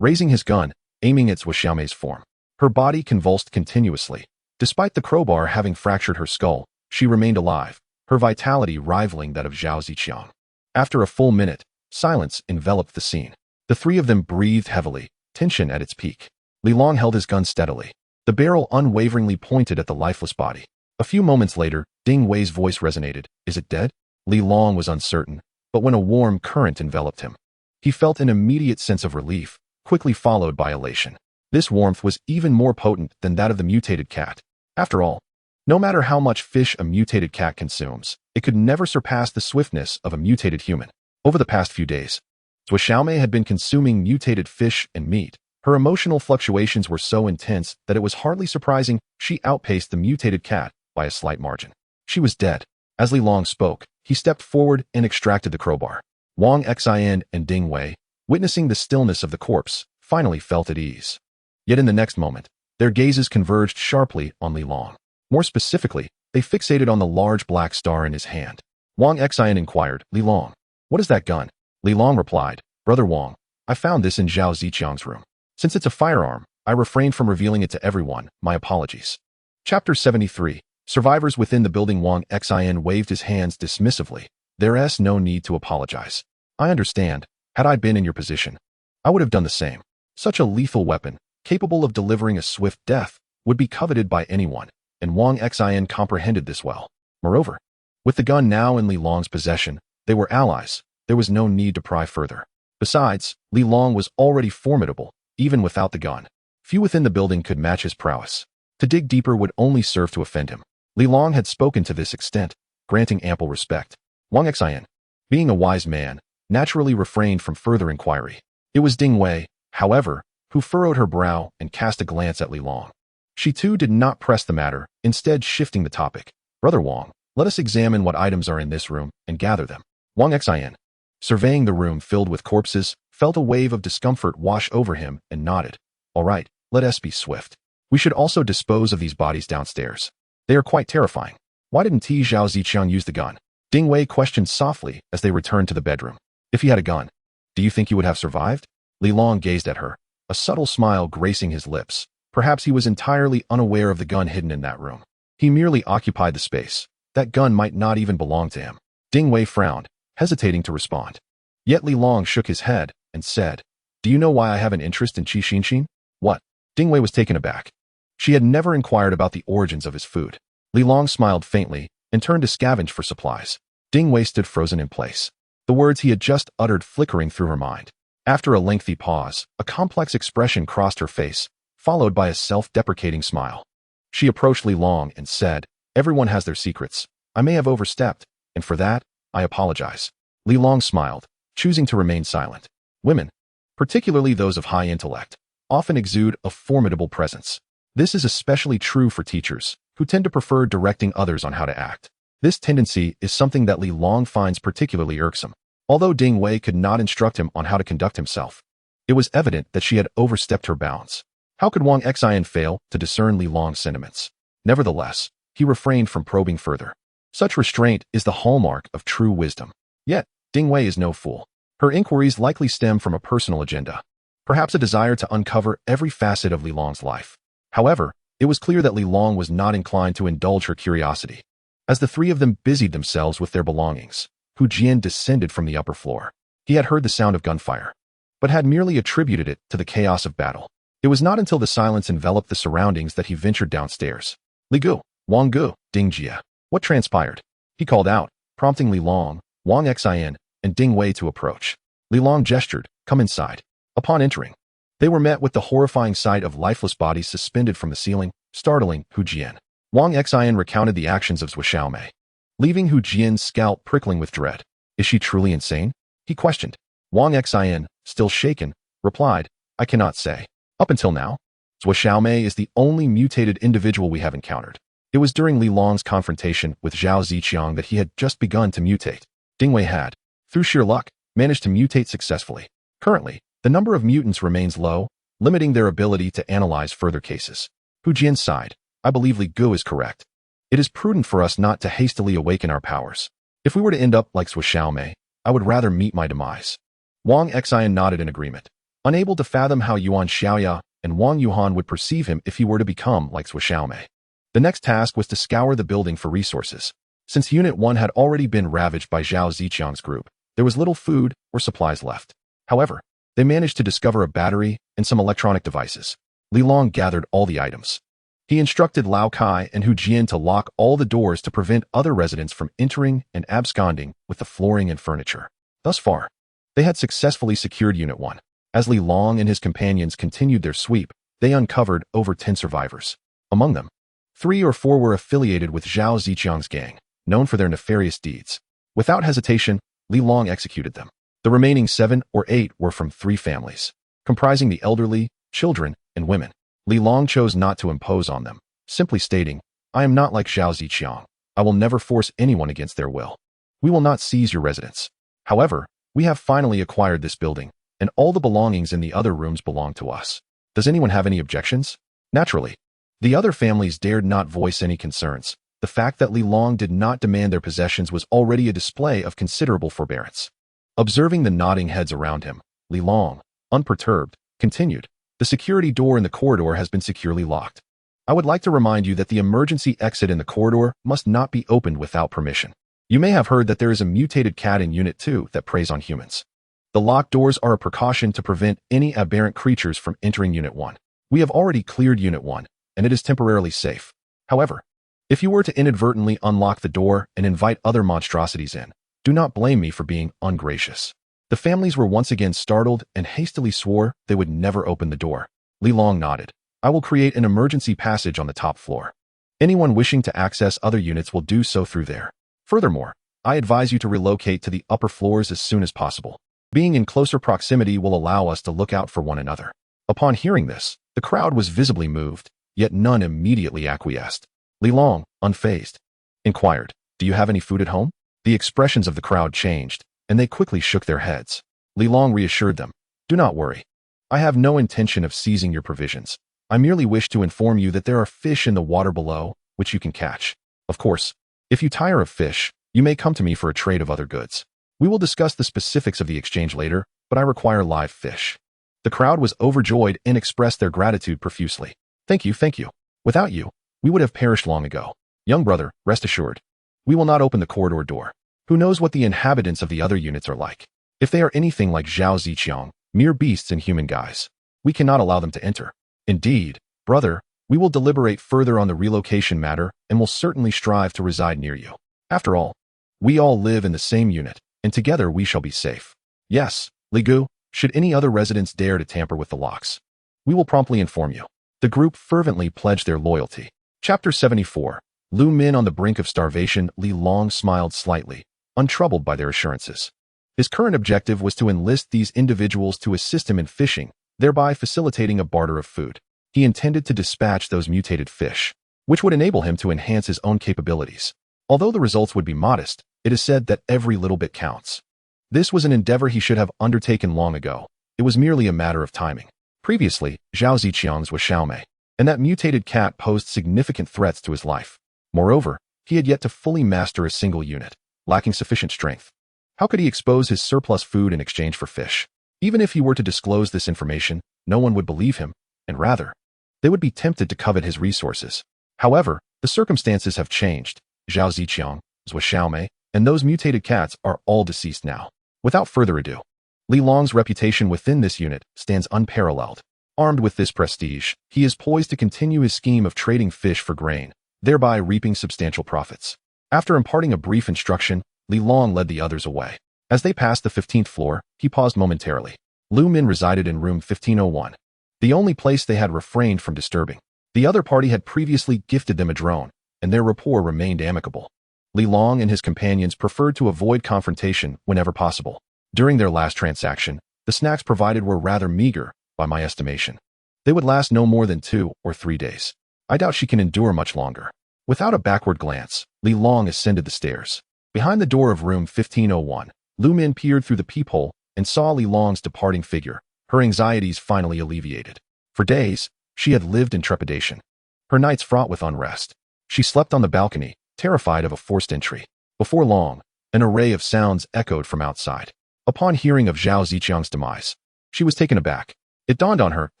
raising his gun, aiming at Zhou Xiaomei's form. Her body convulsed continuously. Despite the crowbar having fractured her skull, she remained alive, her vitality rivaling that of Zhao Ziqiang. After a full minute, silence enveloped the scene. The three of them breathed heavily, tension at its peak. Li Long held his gun steadily, the barrel unwaveringly pointed at the lifeless body. A few moments later, Ding Wei's voice resonated. "Is it dead?" Li Long was uncertain, but when a warm current enveloped him, he felt an immediate sense of relief, quickly followed by elation. This warmth was even more potent than that of the mutated cat. After all, no matter how much fish a mutated cat consumes, it could never surpass the swiftness of a mutated human. Over the past few days, Zhou Xiaomei had been consuming mutated fish and meat. Her emotional fluctuations were so intense that it was hardly surprising she outpaced the mutated cat by a slight margin. She was dead. As Li Long spoke, he stepped forward and extracted the crowbar. Wang Xian and Ding Wei, witnessing the stillness of the corpse, finally felt at ease. Yet in the next moment, their gazes converged sharply on Li Long. More specifically, they fixated on the large black star in his hand. Wang Xian inquired, "Li Long, what is that gun?" Li Long replied, "Brother Wang, I found this in Zhao Ziqiang's room. Since it's a firearm, I refrained from revealing it to everyone. My apologies." Chapter 73. Survivors within the building. Wang Xian waved his hands dismissively. "There's no need to apologize. I understand. Had I been in your position, I would have done the same. Such a lethal weapon, capable of delivering a swift death, would be coveted by anyone, and Wang Xian comprehended this well. Moreover, with the gun now in Li Long's possession, they were allies. There was no need to pry further. Besides, Li Long was already formidable, even without the gun. Few within the building could match his prowess. To dig deeper would only serve to offend him. Li Long had spoken to this extent, granting ample respect. Wang Xian, being a wise man, naturally refrained from further inquiry. It was Ding Wei, however, who furrowed her brow and cast a glance at Li Long. She too did not press the matter, instead shifting the topic. "Brother Wang, let us examine what items are in this room and gather them." Wang Xian, surveying the room filled with corpses, felt a wave of discomfort wash over him and nodded. "All right, let us be swift. We should also dispose of these bodies downstairs. They are quite terrifying." "Why didn't Zhao Ziqiang use the gun?" Ding Wei questioned softly as they returned to the bedroom. "If he had a gun, do you think he would have survived?" Li Long gazed at her, a subtle smile gracing his lips. Perhaps he was entirely unaware of the gun hidden in that room. He merely occupied the space. That gun might not even belong to him. Ding Wei frowned, hesitating to respond. Yet Li Long shook his head and said, "Do you know why I have an interest in Qi Xinxin?" "What?" Ding Wei was taken aback. She had never inquired about the origins of his food. Li Long smiled faintly and turned to scavenge for supplies. Ding Wei stood frozen in place, the words he had just uttered flickering through her mind. After a lengthy pause, a complex expression crossed her face, followed by a self-deprecating smile. She approached Li Long and said, "Everyone has their secrets. I may have overstepped, and for that, I apologize." Li Long smiled, choosing to remain silent. Women, particularly those of high intellect, often exude a formidable presence. This is especially true for teachers, who tend to prefer directing others on how to act. This tendency is something that Li Long finds particularly irksome. Although Ding Wei could not instruct him on how to conduct himself, it was evident that she had overstepped her bounds. How could Wang Xian fail to discern Li Long's sentiments? Nevertheless, he refrained from probing further. Such restraint is the hallmark of true wisdom. Yet, Ding Wei is no fool. Her inquiries likely stem from a personal agenda, perhaps a desire to uncover every facet of Li Long's life. However, it was clear that Li Long was not inclined to indulge her curiosity. As the three of them busied themselves with their belongings, Hu Jian descended from the upper floor. He had heard the sound of gunfire, but had merely attributed it to the chaos of battle. It was not until the silence enveloped the surroundings that he ventured downstairs. Li Gu, Wang Gu, Ding Jia. What transpired? He called out, prompting Li Long, Wang Xin, and Ding Wei to approach. Li Long gestured, come inside. Upon entering, they were met with the horrifying sight of lifeless bodies suspended from the ceiling, startling Hu Jian. Wang Xin recounted the actions of Zhou Xiaomei, leaving Hu Jian's scalp prickling with dread. Is she truly insane? He questioned. Wang Xin, still shaken, replied, I cannot say. Up until now, Zhou Xiaomei is the only mutated individual we have encountered. It was during Li Long's confrontation with Zhao Ziqiang that he had just begun to mutate. Ding Wei had, through sheer luck, managed to mutate successfully. Currently, the number of mutants remains low, limiting their ability to analyze further cases. Hu Jian sighed. I believe Li Gu is correct. It is prudent for us not to hastily awaken our powers. If we were to end up like Zhou Xiaomei, I would rather meet my demise. Wang Xin nodded in agreement, unable to fathom how Yuan Xiaoya and Wang Yuhan would perceive him if he were to become like Zhou Xiaomei. The next task was to scour the building for resources. Since Unit 1 had already been ravaged by Zhao Ziqiang's group, there was little food or supplies left. However, they managed to discover a battery and some electronic devices. Li Long gathered all the items. He instructed Lao Kai and Hu Jian to lock all the doors to prevent other residents from entering and absconding with the flooring and furniture. Thus far, they had successfully secured Unit 1. As Li Long and his companions continued their sweep, they uncovered over 10 survivors. Among them, 3 or 4 were affiliated with Zhao Ziqiang's gang, known for their nefarious deeds. Without hesitation, Li Long executed them. The remaining 7 or 8 were from 3 families, comprising the elderly, children, and women. Li Long chose not to impose on them, simply stating, I am not like Zhao Ziqiang. I will never force anyone against their will. We will not seize your residence. However, we have finally acquired this building, and all the belongings in the other rooms belong to us. Does anyone have any objections? Naturally, the other families dared not voice any concerns. The fact that Li Long did not demand their possessions was already a display of considerable forbearance. Observing the nodding heads around him, Li Long, unperturbed, continued, the security door in the corridor has been securely locked. I would like to remind you that the emergency exit in the corridor must not be opened without permission. You may have heard that there is a mutated cat in Unit 2 that preys on humans. The locked doors are a precaution to prevent any aberrant creatures from entering Unit 1. We have already cleared Unit 1, and it is temporarily safe. However, if you were to inadvertently unlock the door and invite other monstrosities in, do not blame me for being ungracious. The families were once again startled and hastily swore they would never open the door. Li Long nodded. I will create an emergency passage on the top floor. Anyone wishing to access other units will do so through there. Furthermore, I advise you to relocate to the upper floors as soon as possible. Being in closer proximity will allow us to look out for one another. Upon hearing this, the crowd was visibly moved, yet none immediately acquiesced. Li Long, unfazed, inquired, Do you have any food at home? The expressions of the crowd changed, and they quickly shook their heads. Li Long reassured them, Do not worry. I have no intention of seizing your provisions. I merely wish to inform you that there are fish in the water below, which you can catch. Of course, if you tire of fish, you may come to me for a trade of other goods. We will discuss the specifics of the exchange later, but I require live fish. The crowd was overjoyed and expressed their gratitude profusely. Thank you, thank you. Without you, we would have perished long ago. Young brother, rest assured. We will not open the corridor door. Who knows what the inhabitants of the other units are like? If they are anything like Zhao Ziqiang, mere beasts in human guise, we cannot allow them to enter. Indeed, brother, we will deliberate further on the relocation matter and will certainly strive to reside near you. After all, we all live in the same unit, and together we shall be safe. Yes, Li Gu, should any other residents dare to tamper with the locks, we will promptly inform you. The group fervently pledged their loyalty. Chapter 74. Lu Min on the brink of starvation. Li Long smiled slightly, untroubled by their assurances. His current objective was to enlist these individuals to assist him in fishing, thereby facilitating a barter of food. He intended to dispatch those mutated fish, which would enable him to enhance his own capabilities. Although the results would be modest, it is said that every little bit counts. This was an endeavor he should have undertaken long ago. It was merely a matter of timing. Previously, Zhao Ziqiang's was Xiaomei, and that mutated cat posed significant threats to his life. Moreover, He had yet to fully master a single unit, lacking sufficient strength. How could he expose his surplus food in exchange for fish? Even if he were to disclose this information, no one would believe him, and rather, they would be tempted to covet his resources. However, the circumstances have changed. Zhao Ziqiang, Zhou Xiaomei, and those mutated cats are all deceased now. Without further ado, Li Long's reputation within this unit stands unparalleled. Armed with this prestige, he is poised to continue his scheme of trading fish for grain, thereby reaping substantial profits. After imparting a brief instruction, Li Long led the others away. As they passed the 15th floor, he paused momentarily. Lu Min resided in room 1501, the only place they had refrained from disturbing. The other party had previously gifted them a drone, and their rapport remained amicable. Li Long and his companions preferred to avoid confrontation whenever possible. During their last transaction, the snacks provided were rather meager, by my estimation. They would last no more than 2 or 3 days. I doubt she can endure much longer. Without a backward glance, Li Long ascended the stairs. Behind the door of room 1501, Lu Min peered through the peephole and saw Li Long's departing figure, her anxieties finally alleviated. For days, she had lived in trepidation, her nights fraught with unrest. She slept on the balcony, terrified of a forced entry. Before long, an array of sounds echoed from outside. Upon hearing of Zhao Ziqiang's demise, she was taken aback. It dawned on her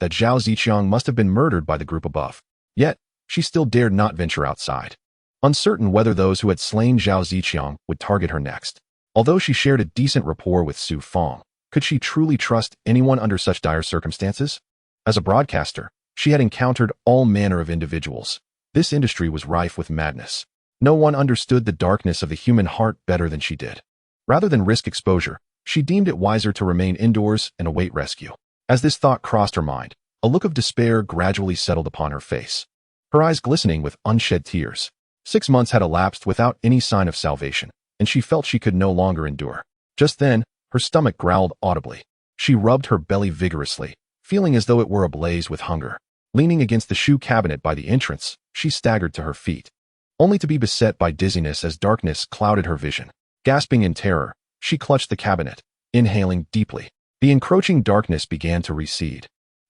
that Zhao Ziqiang must have been murdered by the group above. Yet, she still dared not venture outside, uncertain whether those who had slain Zhao Ziqiang would target her next. Although she shared a decent rapport with Su Feng, could she truly trust anyone under such dire circumstances? As a broadcaster, she had encountered all manner of individuals. This industry was rife with madness. No one understood the darkness of the human heart better than she did. Rather than risk exposure, she deemed it wiser to remain indoors and await rescue. As this thought crossed her mind, a look of despair gradually settled upon her face, her eyes glistening with unshed tears. 6 months had elapsed without any sign of salvation, and she felt she could no longer endure. Just then, her stomach growled audibly. She rubbed her belly vigorously, feeling as though it were ablaze with hunger. Leaning against the shoe cabinet by the entrance, she staggered to her feet, only to be beset by dizziness as darkness clouded her vision. Gasping in terror, she clutched the cabinet, inhaling deeply. The encroaching darkness began to recede,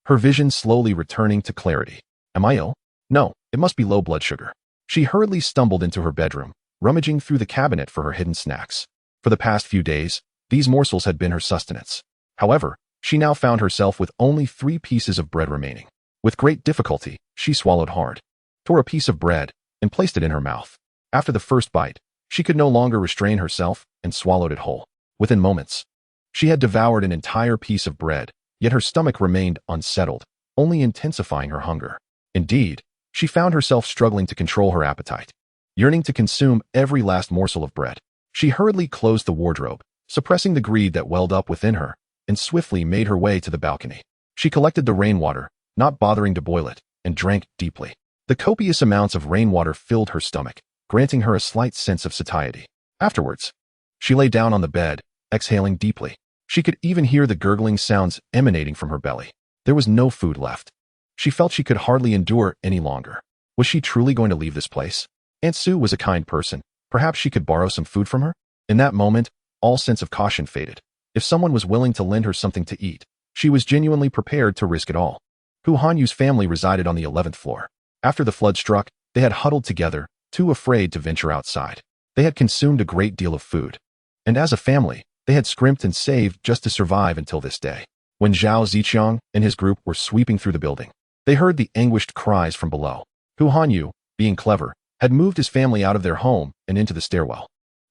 her vision slowly returning to clarity. Am I ill? No, it must be low blood sugar. She hurriedly stumbled into her bedroom, rummaging through the cabinet for her hidden snacks. For the past few days, these morsels had been her sustenance. However, she now found herself with only 3 pieces of bread remaining. With great difficulty, she swallowed hard, tore a piece of bread, and placed it in her mouth. After the first bite, she could no longer restrain herself and swallowed it whole. Within moments, she had devoured an entire piece of bread, yet her stomach remained unsettled, only intensifying her hunger. Indeed, she found herself struggling to control her appetite, yearning to consume every last morsel of bread. She hurriedly closed the wardrobe, suppressing the greed that welled up within her, and swiftly made her way to the balcony. She collected the rainwater, not bothering to boil it, and drank deeply. The copious amounts of rainwater filled her stomach, granting her a slight sense of satiety. Afterwards, she lay down on the bed, exhaling deeply. She could even hear the gurgling sounds emanating from her belly. There was no food left. She felt she could hardly endure any longer. Was she truly going to leave this place? Aunt Sue was a kind person. Perhaps she could borrow some food from her? In that moment, all sense of caution faded. If someone was willing to lend her something to eat, she was genuinely prepared to risk it all. Hu Hanyu's family resided on the 11th floor. After the flood struck, they had huddled together, too afraid to venture outside. They had consumed a great deal of food, and as a family, they had scrimped and saved just to survive until this day. When Zhao Ziqiang and his group were sweeping through the building, they heard the anguished cries from below. Hu Hanyu, being clever, had moved his family out of their home and into the stairwell.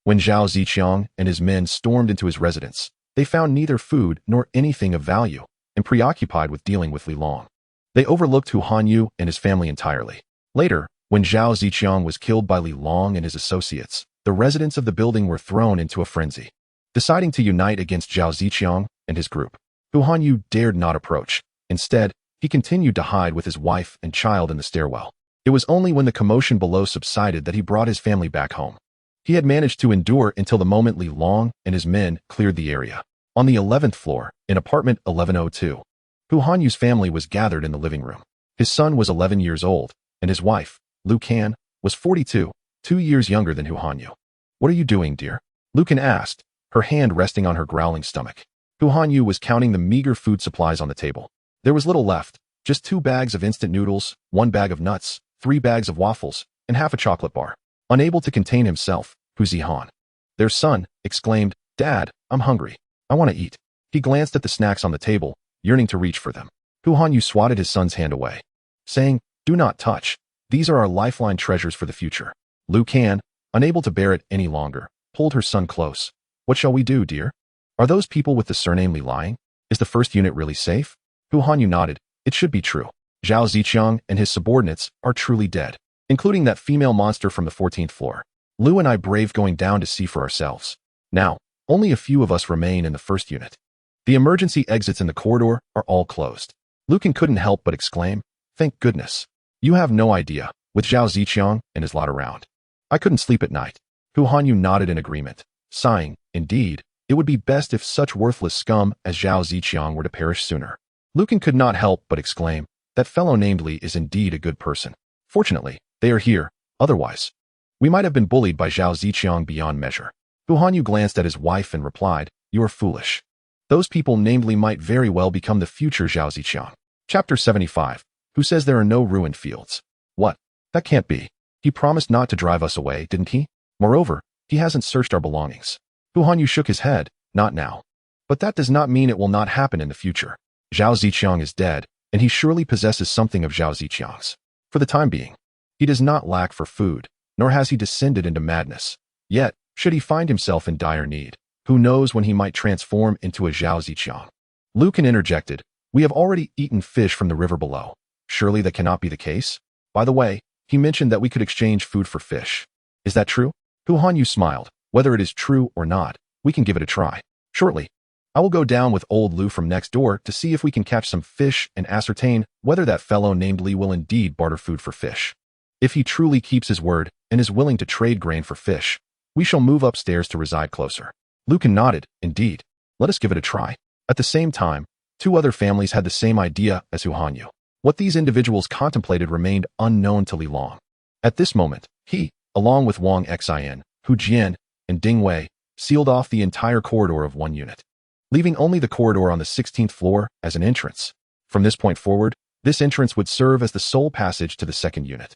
When Zhao Ziqiang and his men stormed into his residence, they found neither food nor anything of value, and preoccupied with dealing with Li Long. They overlooked Hu Hanyu and his family entirely. Later, when Zhao Ziqiang was killed by Li Long and his associates, the residents of the building were thrown into a frenzy. Deciding to unite against Zhao Ziqiang and his group, Hu Hanyu dared not approach. Instead, he continued to hide with his wife and child in the stairwell. It was only when the commotion below subsided that he brought his family back home. He had managed to endure until the moment Li Long and his men cleared the area. On the 11th floor, in apartment 1102, Hu Hanyu's family was gathered in the living room. His son was 11 years old, and his wife, Lu Can, was 42, 2 years younger than Hu Hanyu. "What are you doing, dear?" Lu Can asked, her hand resting on her growling stomach. Hu Hanyu was counting the meager food supplies on the table. There was little left, just 2 bags of instant noodles, 1 bag of nuts, 3 bags of waffles, and half a chocolate bar. Unable to contain himself, Hu Zihan, their son, exclaimed, "Dad, I'm hungry. I want to eat." He glanced at the snacks on the table, yearning to reach for them. Hu Hanyu swatted his son's hand away, saying, "Do not touch. These are our lifeline treasures for the future." Lu Kan, unable to bear it any longer, pulled her son close. "What shall we do, dear? Are those people with the surname Li lying? Is the first unit really safe?" Hu Hanyu nodded. "It should be true. Zhao Ziqiang and his subordinates are truly dead, including that female monster from the 14th floor. Lu and I braved going down to see for ourselves. Now, only a few of us remain in the first unit. The emergency exits in the corridor are all closed." Lu Kan couldn't help but exclaim, "Thank goodness. You have no idea, with Zhao Ziqiang and his lot around. I couldn't sleep at night." Hu Hanyu nodded in agreement, sighing, "Indeed, it would be best if such worthless scum as Zhao Ziqiang were to perish sooner." Lu Kan could not help but exclaim, "That fellow named Li is indeed a good person. Fortunately, they are here, otherwise we might have been bullied by Zhao Ziqiang beyond measure." Hu Hanyu glanced at his wife and replied, "You are foolish. Those people named Li might very well become the future Zhao Ziqiang." Chapter 75. Who says there are no ruined fields? What? That can't be. He promised not to drive us away, didn't he? Moreover, he hasn't searched our belongings. Hu Hanyu shook his head, "Not now. But that does not mean it will not happen in the future. Zhao Ziqiang is dead, and he surely possesses something of Zhao Ziqiang's. For the time being, he does not lack for food, nor has he descended into madness. Yet, should he find himself in dire need, who knows when he might transform into a Zhao Ziqiang?" Lu Kan interjected, "We have already eaten fish from the river below. Surely that cannot be the case? By the way, he mentioned that we could exchange food for fish. Is that true?" Hu Hanyu smiled. "Whether it is true or not, we can give it a try. Shortly, I will go down with old Lu from next door to see if we can catch some fish and ascertain whether that fellow named Li will indeed barter food for fish. If he truly keeps his word and is willing to trade grain for fish, we shall move upstairs to reside closer." Lu Kan nodded, "Indeed. Let us give it a try." At the same time, two other families had the same idea as Hu Hanyu. What these individuals contemplated remained unknown to Li Long. At this moment, he, along with Wang Xin, Hu Jian, and Ding Wei, sealed off the entire corridor of one unit, leaving only the corridor on the 16th floor as an entrance. From this point forward, this entrance would serve as the sole passage to the second unit.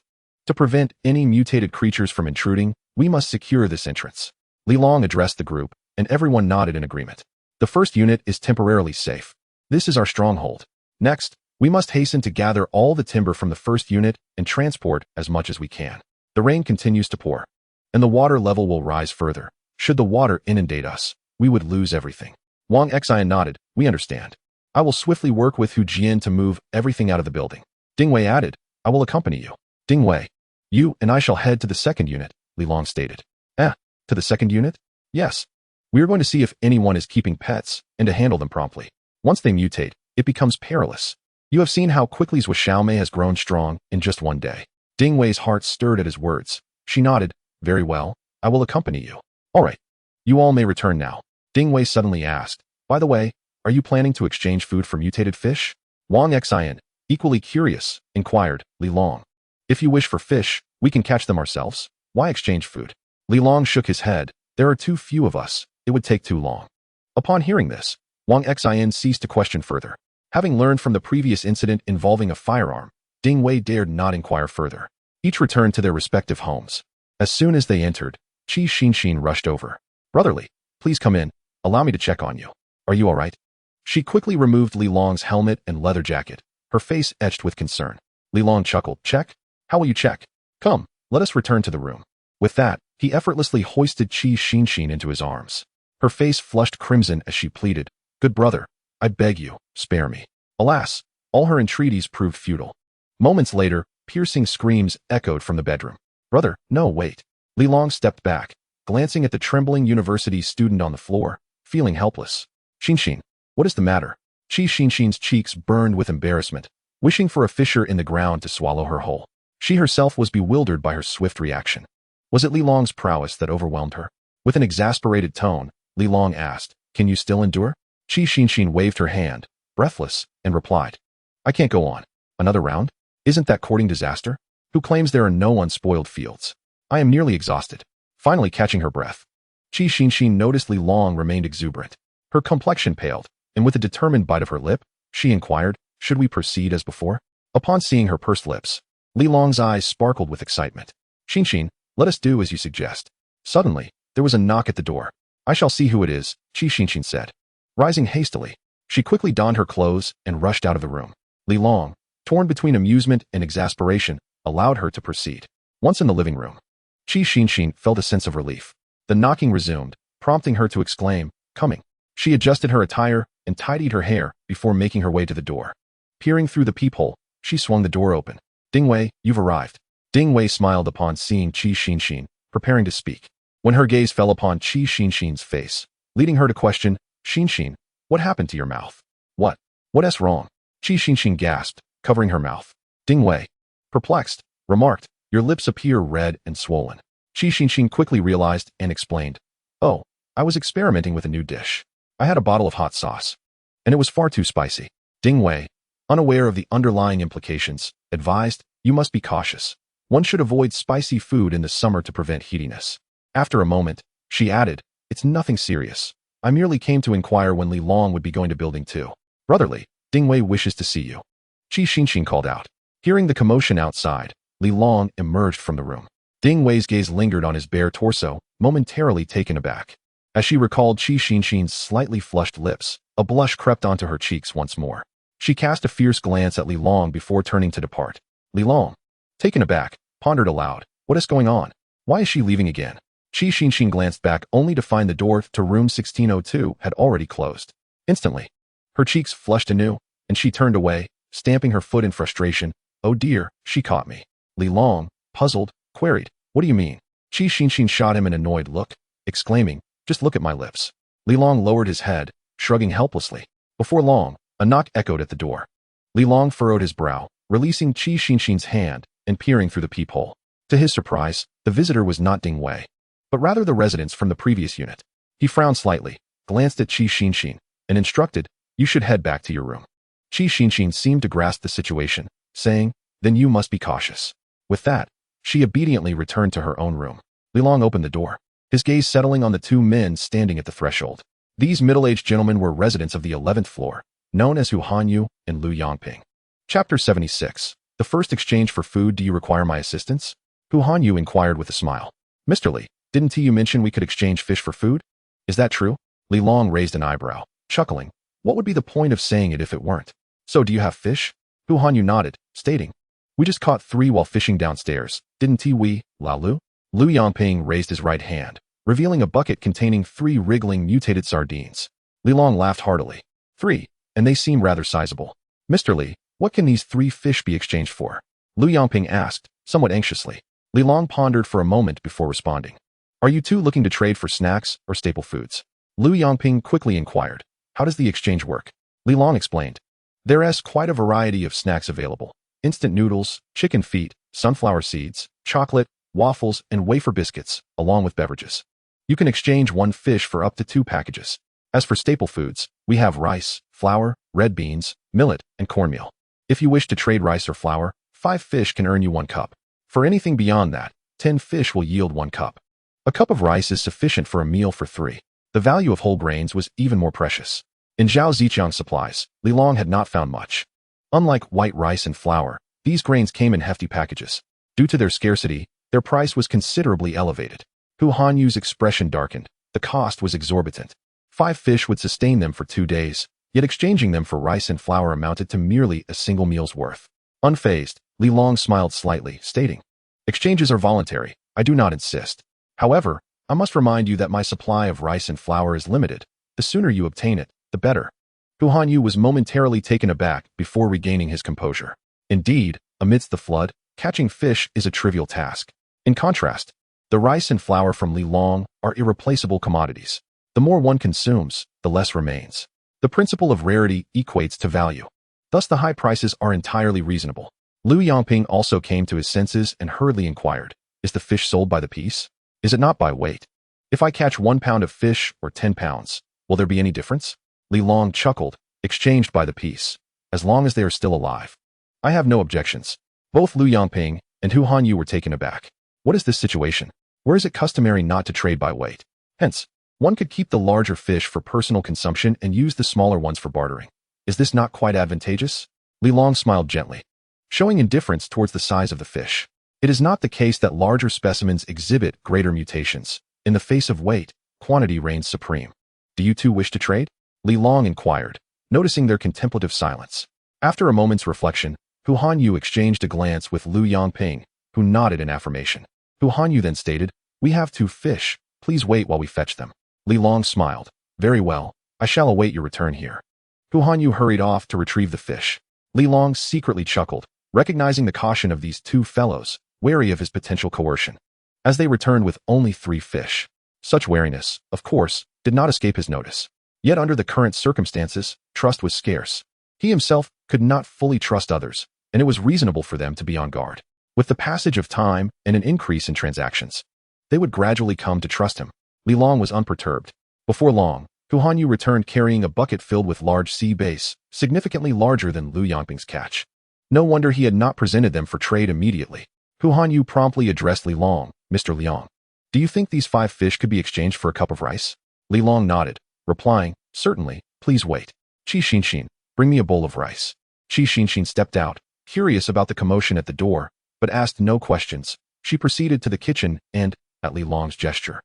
To prevent any mutated creatures from intruding, we must secure this entrance. Li Long addressed the group, and everyone nodded in agreement. The first unit is temporarily safe. This is our stronghold. Next, we must hasten to gather all the timber from the first unit and transport as much as we can. The rain continues to pour, and the water level will rise further. Should the water inundate us, we would lose everything. Wang Xin nodded, "We understand. I will swiftly work with Hu Jian to move everything out of the building." Ding Wei added, "I will accompany you." "Ding Wei, you and I shall head to the second unit," Li Long stated. To the second unit? Yes. We are going to see if anyone is keeping pets and to handle them promptly. Once they mutate, it becomes perilous. You have seen how quickly Zhou Xiaomei has grown strong in just one day." Ding Wei's heart stirred at his words. She nodded, "Very well, I will accompany you." "All right. You all may return now." Ding Wei suddenly asked, "By the way, are you planning to exchange food for mutated fish?" Wang Xin, equally curious, inquired, "Li Long, if you wish for fish, we can catch them ourselves. Why exchange food?" Li Long shook his head. "There are too few of us. It would take too long." Upon hearing this, Wang Xin ceased to question further. Having learned from the previous incident involving a firearm, Ding Wei dared not inquire further. Each returned to their respective homes. As soon as they entered, Qi Xinxin rushed over. "Brotherly, please come in. Allow me to check on you. Are you all right?" She quickly removed Li Long's helmet and leather jacket, her face etched with concern. Li Long chuckled, "Check? How will you check? Come, let us return to the room." With that, he effortlessly hoisted Qi Xinxin into his arms. Her face flushed crimson as she pleaded, "Good brother, I beg you, spare me." Alas, all her entreaties proved futile. Moments later, piercing screams echoed from the bedroom. "Brother, no, wait." Li Long stepped back, glancing at the trembling university student on the floor, feeling helpless. "Xinxin, what is the matter?" Qi Xinxin's cheeks burned with embarrassment, wishing for a fissure in the ground to swallow her whole. She herself was bewildered by her swift reaction. Was it Li Long's prowess that overwhelmed her? With an exasperated tone, Li Long asked, "Can you still endure?" Qi Xinxin waved her hand, breathless, and replied, "I can't go on. Another round? Isn't that courting disaster? Who claims there are no unspoiled fields? I am nearly exhausted." Finally catching her breath, Qi Xinxin noticed Li Long remained exuberant. Her complexion paled, and with a determined bite of her lip, she inquired, "Should we proceed as before?" Upon seeing her pursed lips, Li Long's eyes sparkled with excitement. "Xinxin, Let us do as you suggest. Suddenly, there was a knock at the door. I shall see who it is, Qi Xinxin said. Rising hastily, she quickly donned her clothes and rushed out of the room. Li Long, torn between amusement and exasperation, allowed her to proceed. Once in the living room, Qi Xinxin felt a sense of relief. The knocking resumed, prompting her to exclaim, "Coming." She adjusted her attire and tidied her hair before making her way to the door. Peering through the peephole, she swung the door open. "Ding Wei, you've arrived." Ding Wei smiled upon seeing Qi Xinxin, preparing to speak. When her gaze fell upon Qi Xinxin's face, leading her to question, "Xinxin, what happened to your mouth?" What's wrong?" Qi Xinxin gasped, covering her mouth. Ding Wei, perplexed, remarked, "Your lips appear red and swollen." Qi Xinxin quickly realized and explained, "Oh, I was experimenting with a new dish. I had a bottle of hot sauce, and it was far too spicy." Ding Wei, unaware of the underlying implications, advised, "You must be cautious. One should avoid spicy food in the summer to prevent heatiness." After a moment, she added, "It's nothing serious. I merely came to inquire when Li Long would be going to Building 2. Brotherly, Ding Wei wishes to see you." Qi Xinxin called out. Hearing the commotion outside, Li Long emerged from the room. Ding Wei's gaze lingered on his bare torso, momentarily taken aback. As she recalled Qi Xinxin's slightly flushed lips, a blush crept onto her cheeks once more. She cast a fierce glance at Li Long before turning to depart. Li Long, taken aback, pondered aloud, "What is going on? Why is she leaving again?" Qi Xinxin glanced back only to find the door to room 1602 had already closed. Instantly, her cheeks flushed anew, and she turned away, stamping her foot in frustration. "Oh dear, she caught me." Li Long, puzzled, queried, "What do you mean?" Qi Xinxin shot him an annoyed look, exclaiming, "Just look at my lips." Li Long lowered his head, shrugging helplessly. Before long, a knock echoed at the door. Li Long furrowed his brow, releasing Qi Xinxin's hand and peering through the peephole. To his surprise, the visitor was not Ding Wei, but rather the residents from the previous unit. He frowned slightly, glanced at Qi Xinxin, and instructed, "You should head back to your room." Qi Xinxin seemed to grasp the situation, saying, "Then you must be cautious." With that, she obediently returned to her own room. Li Long opened the door, his gaze settling on the two men standing at the threshold. These middle-aged gentlemen were residents of the 11th floor, known as Hu Hanyu and Lu Yangping. Chapter 76. The first exchange for food. "Do you require my assistance?" Hu Hanyu inquired with a smile. "Mr. Li, didn't you mention we could exchange fish for food? Is that true?" Li Long raised an eyebrow, chuckling. What would be the point of saying it if it weren't? "So do you have fish?" Hu Hanyu nodded, stating, "We just caught 3 while fishing downstairs, didn't we, Lao Lu?" Lu Yangping raised his right hand, revealing a bucket containing 3 wriggling mutated sardines. Li Long laughed heartily. 3, and they seem rather sizable. "Mr. Li, what can these 3 fish be exchanged for?" Lu Yangping asked, somewhat anxiously. Li Long pondered for a moment before responding. "Are you two looking to trade for snacks or staple foods?" Lu Yangping quickly inquired. "How does the exchange work?" Li Long explained. "There's quite a variety of snacks available. Instant noodles, chicken feet, sunflower seeds, chocolate, waffles, and wafer biscuits, along with beverages. You can exchange 1 fish for up to 2 packages. As for staple foods, we have rice, flour, red beans, millet, and cornmeal. If you wish to trade rice or flour, 5 fish can earn you 1 cup. For anything beyond that, 10 fish will yield 1 cup. A cup of rice is sufficient for a meal for 3. The value of whole grains was even more precious. In Zhao Zijiang's supplies, Li Long had not found much. Unlike white rice and flour, these grains came in hefty packages. Due to their scarcity, their price was considerably elevated. Hu Hanyu's expression darkened. The cost was exorbitant. 5 fish would sustain them for 2 days, yet exchanging them for rice and flour amounted to merely a single meal's worth. Unfazed, Li Long smiled slightly, stating, "Exchanges are voluntary. I do not insist. However, I must remind you that my supply of rice and flour is limited. The sooner you obtain it, the better." Hu Hanyu was momentarily taken aback before regaining his composure. Indeed, amidst the flood, catching fish is a trivial task. In contrast, the rice and flour from Li Long are irreplaceable commodities. The more one consumes, the less remains. The principle of rarity equates to value. Thus the high prices are entirely reasonable. Lu Yangping also came to his senses and hurriedly inquired, "Is the fish sold by the piece? Is it not by weight? If I catch 1 pound of fish or 10 pounds, will there be any difference?" Li Long chuckled, "Exchanged by the piece, as long as they are still alive. I have no objections." Both Lu Yangping and Hu Hanyu were taken aback. What is this situation? Where is it customary not to trade by weight? Hence, one could keep the larger fish for personal consumption and use the smaller ones for bartering. Is this not quite advantageous? Li Long smiled gently, showing indifference towards the size of the fish. It is not the case that larger specimens exhibit greater mutations. In the face of weight, quantity reigns supreme. Do you two wish to trade? Li Long inquired, noticing their contemplative silence. After a moment's reflection, Hu Hanyu exchanged a glance with Lu Yangping, who nodded in affirmation. Hu Hanyu then stated, "We have 2 fish. Please wait while we fetch them." Li Long smiled. "Very well. I shall await your return here." Hu Hanyu hurried off to retrieve the fish. Li Long secretly chuckled, recognizing the caution of these 2 fellows, wary of his potential coercion. As they returned with only 3 fish. Such wariness, of course, did not escape his notice. Yet under the current circumstances, trust was scarce. He himself could not fully trust others, and it was reasonable for them to be on guard. With the passage of time and an increase in transactions, they would gradually come to trust him. Li Long was unperturbed. Before long, Hu Hanyu returned carrying a bucket filled with large sea bass, significantly larger than Lu Yangping's catch. No wonder he had not presented them for trade immediately. Hu Hanyu promptly addressed Li Long, "Mr. Liang, do you think these 5 fish could be exchanged for a cup of rice?" Li Long nodded, replying, "Certainly, please wait. Qi Xinxin, bring me a bowl of rice." Qi Xinxin stepped out, curious about the commotion at the door, but asked no questions. She proceeded to the kitchen and, at Li Long's gesture,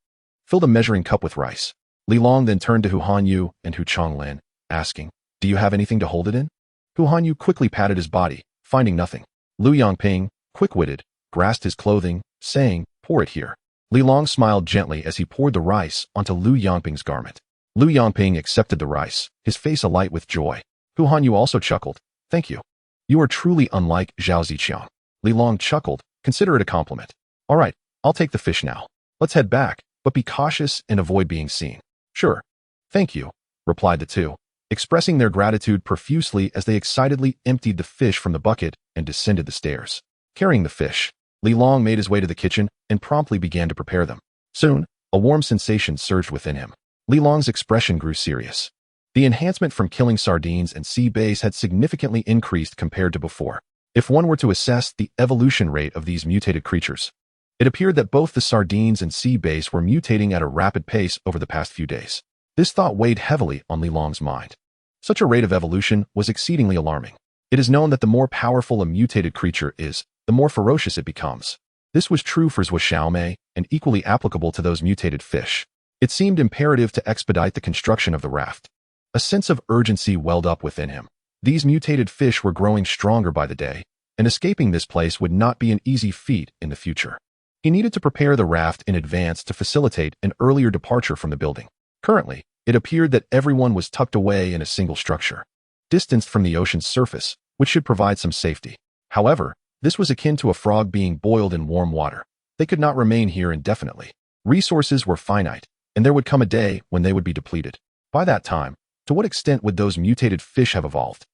filled a measuring cup with rice. Li Long then turned to Hu Hanyu and Hu Chonglin, asking, "Do you have anything to hold it in?" Hu Hanyu quickly patted his body, finding nothing. Lu Yangping, quick-witted, grasped his clothing, saying, "Pour it here." Li Long smiled gently as he poured the rice onto Lu Yangping's garment. Lu Yangping accepted the rice, his face alight with joy. Hu Hanyu also chuckled, "Thank you. You are truly unlike Zhao Ziqiang." Li Long chuckled, "Consider it a compliment." "All right, I'll take the fish now. Let's head back, but be cautious and avoid being seen." "Sure. Thank you," replied the 2, expressing their gratitude profusely as they excitedly emptied the fish from the bucket and descended the stairs. Carrying the fish, Li Long made his way to the kitchen and promptly began to prepare them. Soon, a warm sensation surged within him. Li Long's expression grew serious. The enhancement from killing sardines and sea bass had significantly increased compared to before. If one were to assess the evolution rate of these mutated creatures, it appeared that both the sardines and sea bass were mutating at a rapid pace over the past few days. This thought weighed heavily on Li Long's mind. Such a rate of evolution was exceedingly alarming. It is known that the more powerful a mutated creature is, the more ferocious it becomes. This was true for Zhuo Xiaomei and equally applicable to those mutated fish. It seemed imperative to expedite the construction of the raft. A sense of urgency welled up within him. These mutated fish were growing stronger by the day, and escaping this place would not be an easy feat in the future. He needed to prepare the raft in advance to facilitate an earlier departure from the building. Currently, it appeared that everyone was tucked away in a single structure, distanced from the ocean's surface, which should provide some safety. However, this was akin to a frog being boiled in warm water. They could not remain here indefinitely. Resources were finite, and there would come a day when they would be depleted. By that time, to what extent would those mutated fish have evolved?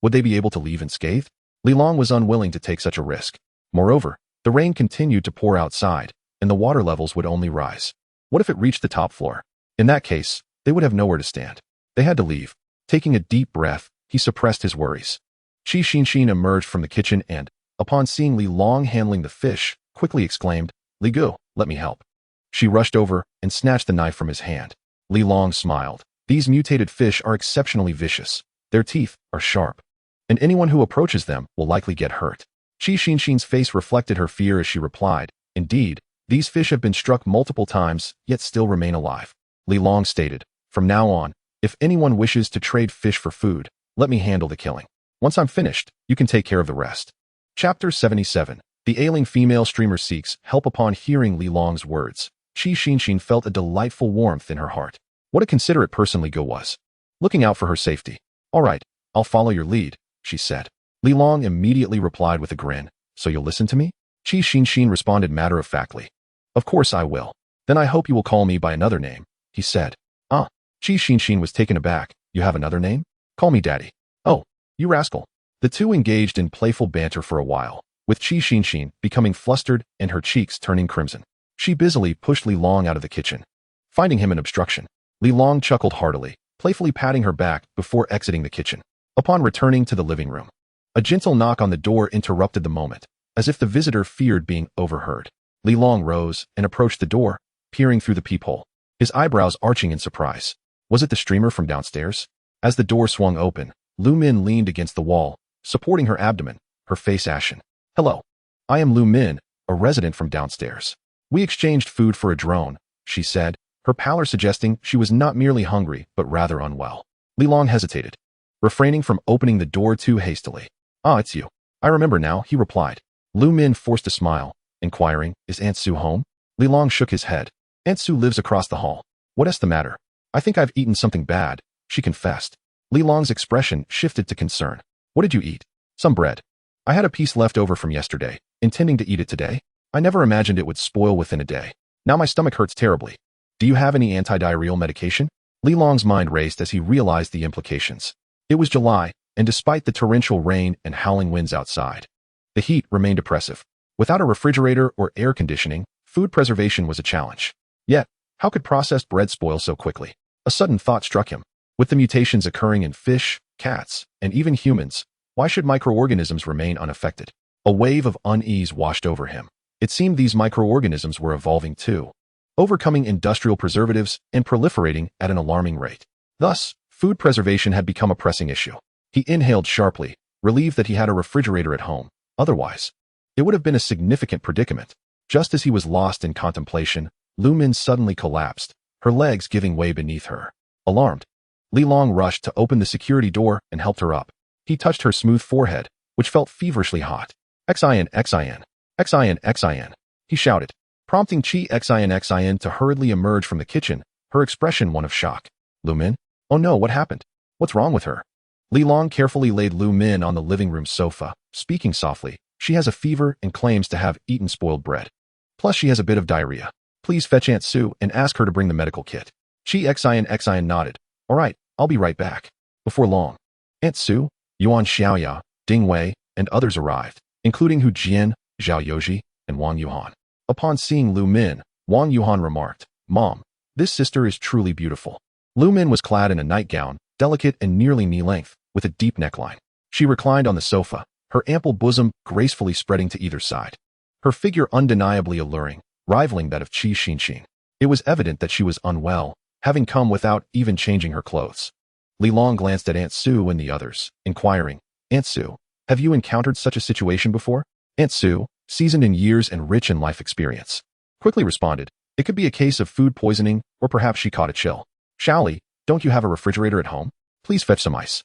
Would they be able to leave unscathed? Li Long was unwilling to take such a risk. Moreover, the rain continued to pour outside, and the water levels would only rise. What if it reached the top floor? In that case, they would have nowhere to stand. They had to leave. Taking a deep breath, he suppressed his worries. Qi Xinxin emerged from the kitchen and, upon seeing Li Long handling the fish, quickly exclaimed, "Li Gu, let me help." She rushed over and snatched the knife from his hand. Li Long smiled. These mutated fish are exceptionally vicious. Their teeth are sharp, and anyone who approaches them will likely get hurt. Qi Xinxin's face reflected her fear as she replied, "Indeed, these fish have been struck multiple times, yet still remain alive." Li Long stated, "From now on, if anyone wishes to trade fish for food, let me handle the killing. Once I'm finished, you can take care of the rest." Chapter 77. The ailing female streamer seeks help. Upon hearing Li Long's words, Qi Xinxin felt a delightful warmth in her heart. What a considerate person Li Gu was, looking out for her safety. "All right, I'll follow your lead," she said. Li Long immediately replied with a grin, "So you'll listen to me?" Qi Xinxin responded matter-of-factly, "Of course I will. Then I hope you will call me by another name," he said. "Ah." Qi Xinxin was taken aback. "You have another name? Call me Daddy." "Oh, you rascal." The two engaged in playful banter for a while, with Qi Xinxin becoming flustered and her cheeks turning crimson. She busily pushed Li Long out of the kitchen, finding him an obstruction. Li Long chuckled heartily, playfully patting her back before exiting the kitchen. Upon returning to the living room, a gentle knock on the door interrupted the moment, as if the visitor feared being overheard. Li Long rose and approached the door, peering through the peephole, his eyebrows arching in surprise. Was it the streamer from downstairs? As the door swung open, Lu Min leaned against the wall, supporting her abdomen, her face ashen. "Hello. I am Lu Min, a resident from downstairs. We exchanged food for a drone, she said, her pallor suggesting she was not merely hungry but rather unwell. Li Long hesitated, refraining from opening the door too hastily. "Ah, it's you. I remember now," he replied. Lu Min forced a smile, inquiring, "Is Aunt Sue home?" Li Long shook his head. "Aunt Sue lives across the hall. What's the matter?" "I think I've eaten something bad," she confessed. Li Long's expression shifted to concern. "What did you eat?" "Some bread. I had a piece left over from yesterday, intending to eat it today. I never imagined it would spoil within a day. Now my stomach hurts terribly. Do you have any anti-diarrheal medication?" Li Long's mind raced as he realized the implications. It was July, and despite the torrential rain and howling winds outside, the heat remained oppressive. Without a refrigerator or air conditioning, food preservation was a challenge. Yet, how could processed bread spoil so quickly? A sudden thought struck him. With the mutations occurring in fish, cats, and even humans, why should microorganisms remain unaffected? A wave of unease washed over him. It seemed these microorganisms were evolving too, overcoming industrial preservatives and proliferating at an alarming rate. Thus, food preservation had become a pressing issue. He inhaled sharply, relieved that he had a refrigerator at home. Otherwise, it would have been a significant predicament. Just as he was lost in contemplation, Lu Min suddenly collapsed, her legs giving way beneath her. Alarmed, Li Long rushed to open the security door and helped her up. He touched her smooth forehead, which felt feverishly hot. "Xin, Xin, Xin, Xin," he shouted, prompting Chi Xin to hurriedly emerge from the kitchen, her expression one of shock. "Lu Min? Oh no, what happened? What's wrong with her?" Li Long carefully laid Lu Min on the living room sofa, speaking softly. "She has a fever and claims to have eaten spoiled bread. Plus she has a bit of diarrhea. Please fetch Aunt Sue and ask her to bring the medical kit." Chi Xin nodded. "All right, I'll be right back." Before long, Aunt Sue, Yuan Xiaoya, Ding Wei, and others arrived, including Hu Jian, Zhao Youji, and Wang Yuhan. Upon seeing Lu Min, Wang Yuhan remarked, "Mom, this sister is truly beautiful." Lu Min was clad in a nightgown, delicate and nearly knee-length, with a deep neckline. She reclined on the sofa, her ample bosom gracefully spreading to either side. Her figure undeniably alluring, rivaling that of Qi Xinxin. It was evident that she was unwell, having come without even changing her clothes. Li Long glanced at Aunt Sue and the others, inquiring, "Aunt Sue, have you encountered such a situation before?" Aunt Sue, seasoned in years and rich in life experience, quickly responded, "It could be a case of food poisoning, or perhaps she caught a chill." "Shaoli, don't you have a refrigerator at home? Please fetch some ice.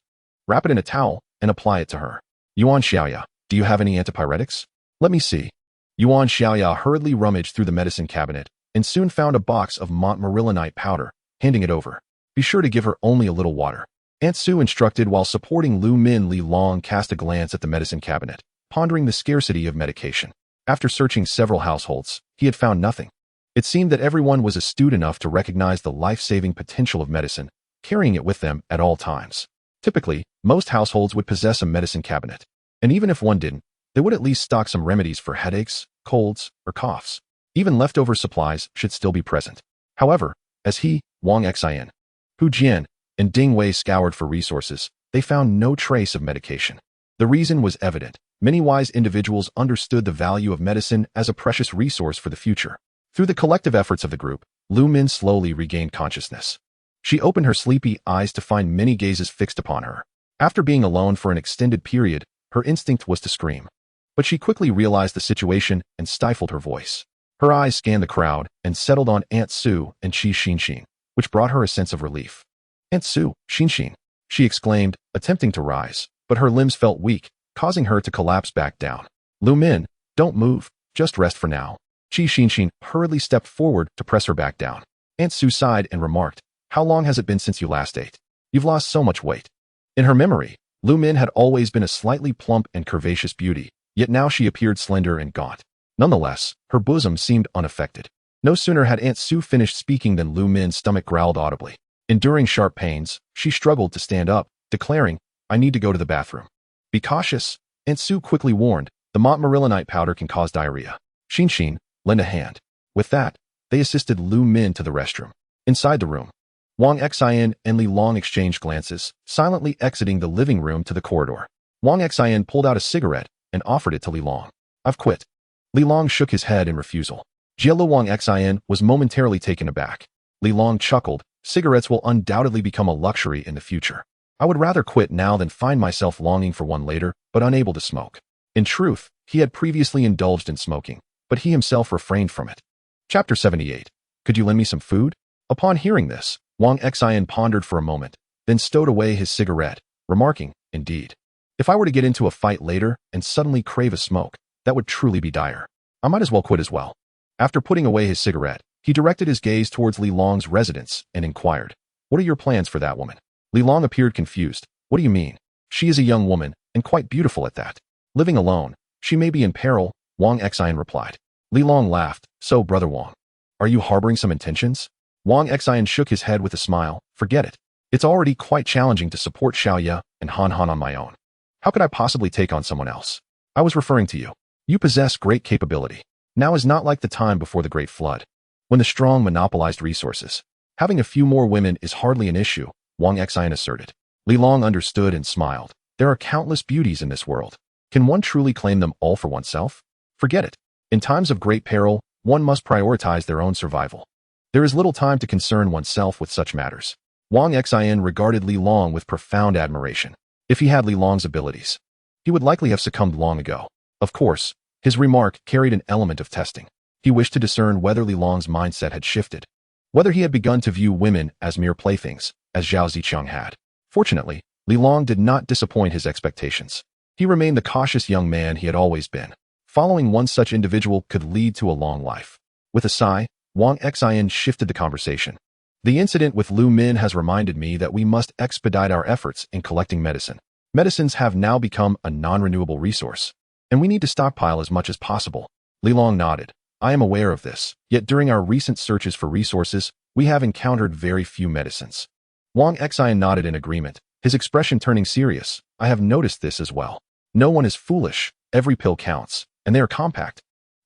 Wrap it in a towel and apply it to her." "Yuan Xiaoya, do you have any antipyretics?" "Let me see." Yuan Xiaoya hurriedly rummaged through the medicine cabinet and soon found a box of montmorillonite powder, handing it over. "Be sure to give her only a little water," Aunt Sue instructed while supporting Lu Min. Li Long cast a glance at the medicine cabinet, pondering the scarcity of medication. After searching several households, he had found nothing. It seemed that everyone was astute enough to recognize the life-saving potential of medicine, carrying it with them at all times. Typically, most households would possess a medicine cabinet, and even if one didn't, they would at least stock some remedies for headaches, colds, or coughs. Even leftover supplies should still be present. However, as he, Wang Xian, Hu Jian, and Ding Wei scoured for resources, they found no trace of medication. The reason was evident. Many wise individuals understood the value of medicine as a precious resource for the future. Through the collective efforts of the group, Lu Min slowly regained consciousness. She opened her sleepy eyes to find many gazes fixed upon her. After being alone for an extended period, her instinct was to scream. But she quickly realized the situation and stifled her voice. Her eyes scanned the crowd and settled on Aunt Sue and Qi Xinxin, which brought her a sense of relief. "Aunt Sue, Xinxin," she exclaimed, attempting to rise, but her limbs felt weak, causing her to collapse back down. "Lu Min, don't move, just rest for now." Qi Xinxin hurriedly stepped forward to press her back down. Aunt Sue sighed and remarked, "How long has it been since you last ate? You've lost so much weight." In her memory, Lu Min had always been a slightly plump and curvaceous beauty, yet now she appeared slender and gaunt. Nonetheless, her bosom seemed unaffected. No sooner had Aunt Sue finished speaking than Lu Min's stomach growled audibly. Enduring sharp pains, she struggled to stand up, declaring, "I need to go to the bathroom." "Be cautious," Aunt Sue quickly warned. "The montmorillonite powder can cause diarrhea." "Xinxin, lend a hand." With that, they assisted Lu Min to the restroom. Inside the room, Wang Xian and Li Long exchanged glances, silently exiting the living room to the corridor. Wang Xian pulled out a cigarette and offered it to Li Long. "I've quit." Li Long shook his head in refusal. Jielu Wang Xian was momentarily taken aback. Li Long chuckled. "Cigarettes will undoubtedly become a luxury in the future. I would rather quit now than find myself longing for one later, but unable to smoke." In truth, he had previously indulged in smoking, but he himself refrained from it. Chapter 78. Could you lend me some food? Upon hearing this, Wang Xian pondered for a moment, then stowed away his cigarette, remarking, indeed. If I were to get into a fight later and suddenly crave a smoke, that would truly be dire. I might as well quit as well. After putting away his cigarette, he directed his gaze towards Li Long's residence and inquired, what are your plans for that woman? Li Long appeared confused. What do you mean? She is a young woman, and quite beautiful at that. Living alone, she may be in peril, Wang Xian replied. Li Long laughed. So, Brother Wang, are you harboring some intentions? Wang Xian shook his head with a smile. Forget it. It's already quite challenging to support Xiaoya and Han Han on my own. How could I possibly take on someone else? I was referring to you. You possess great capability. Now is not like the time before the Great Flood, when the strong monopolized resources. Having a few more women is hardly an issue, Wang Xian asserted. Li Long understood and smiled. There are countless beauties in this world. Can one truly claim them all for oneself? Forget it. In times of great peril, one must prioritize their own survival. There is little time to concern oneself with such matters. Wang Xian regarded Li Long with profound admiration. If he had Li Long's abilities, he would likely have succumbed long ago. Of course, his remark carried an element of testing. He wished to discern whether Li Long's mindset had shifted, whether he had begun to view women as mere playthings, as Zhao Ziqiang had. Fortunately, Li Long did not disappoint his expectations. He remained the cautious young man he had always been. Following one such individual could lead to a long life. With a sigh, Wang Xian shifted the conversation. The incident with Lu Min has reminded me that we must expedite our efforts in collecting medicine. Medicines have now become a non-renewable resource, and we need to stockpile as much as possible. Li Long nodded. I am aware of this, yet during our recent searches for resources, we have encountered very few medicines. Wang Xian nodded in agreement, his expression turning serious. I have noticed this as well. No one is foolish, every pill counts, and they are compact,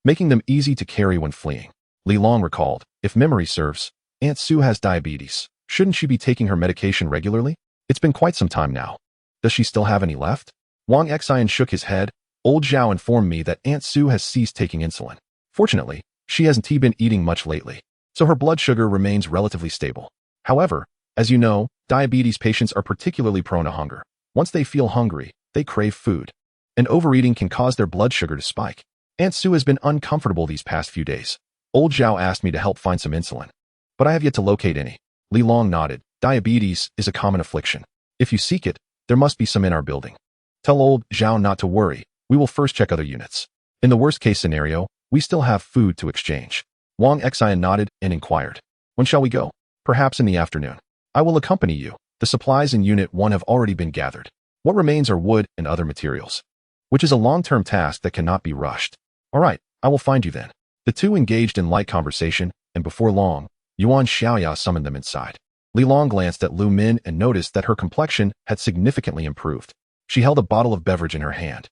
making them easy to carry when fleeing. Li Long recalled, if memory serves, Aunt Sue has diabetes. Shouldn't she be taking her medication regularly? It's been quite some time now. Does she still have any left? Wang Xian shook his head. Old Zhao informed me that Aunt Sue has ceased taking insulin. Fortunately, she hasn't been eating much lately, so her blood sugar remains relatively stable. However, as you know, diabetes patients are particularly prone to hunger. Once they feel hungry, they crave food, and overeating can cause their blood sugar to spike. Aunt Sue has been uncomfortable these past few days. Old Zhao asked me to help find some insulin, but I have yet to locate any. Li Long nodded. Diabetes is a common affliction. If you seek it, there must be some in our building. Tell old Zhao not to worry. We will first check other units. In the worst-case scenario, we still have food to exchange. Wang Xian nodded and inquired. When shall we go? Perhaps in the afternoon. I will accompany you. The supplies in Unit 1 have already been gathered. What remains are wood and other materials, which is a long-term task that cannot be rushed. All right, I will find you then. The two engaged in light conversation, and before long, Yuan Xiaoya summoned them inside. Li Long glanced at Lu Min and noticed that her complexion had significantly improved. She held a bottle of beverage in her hand.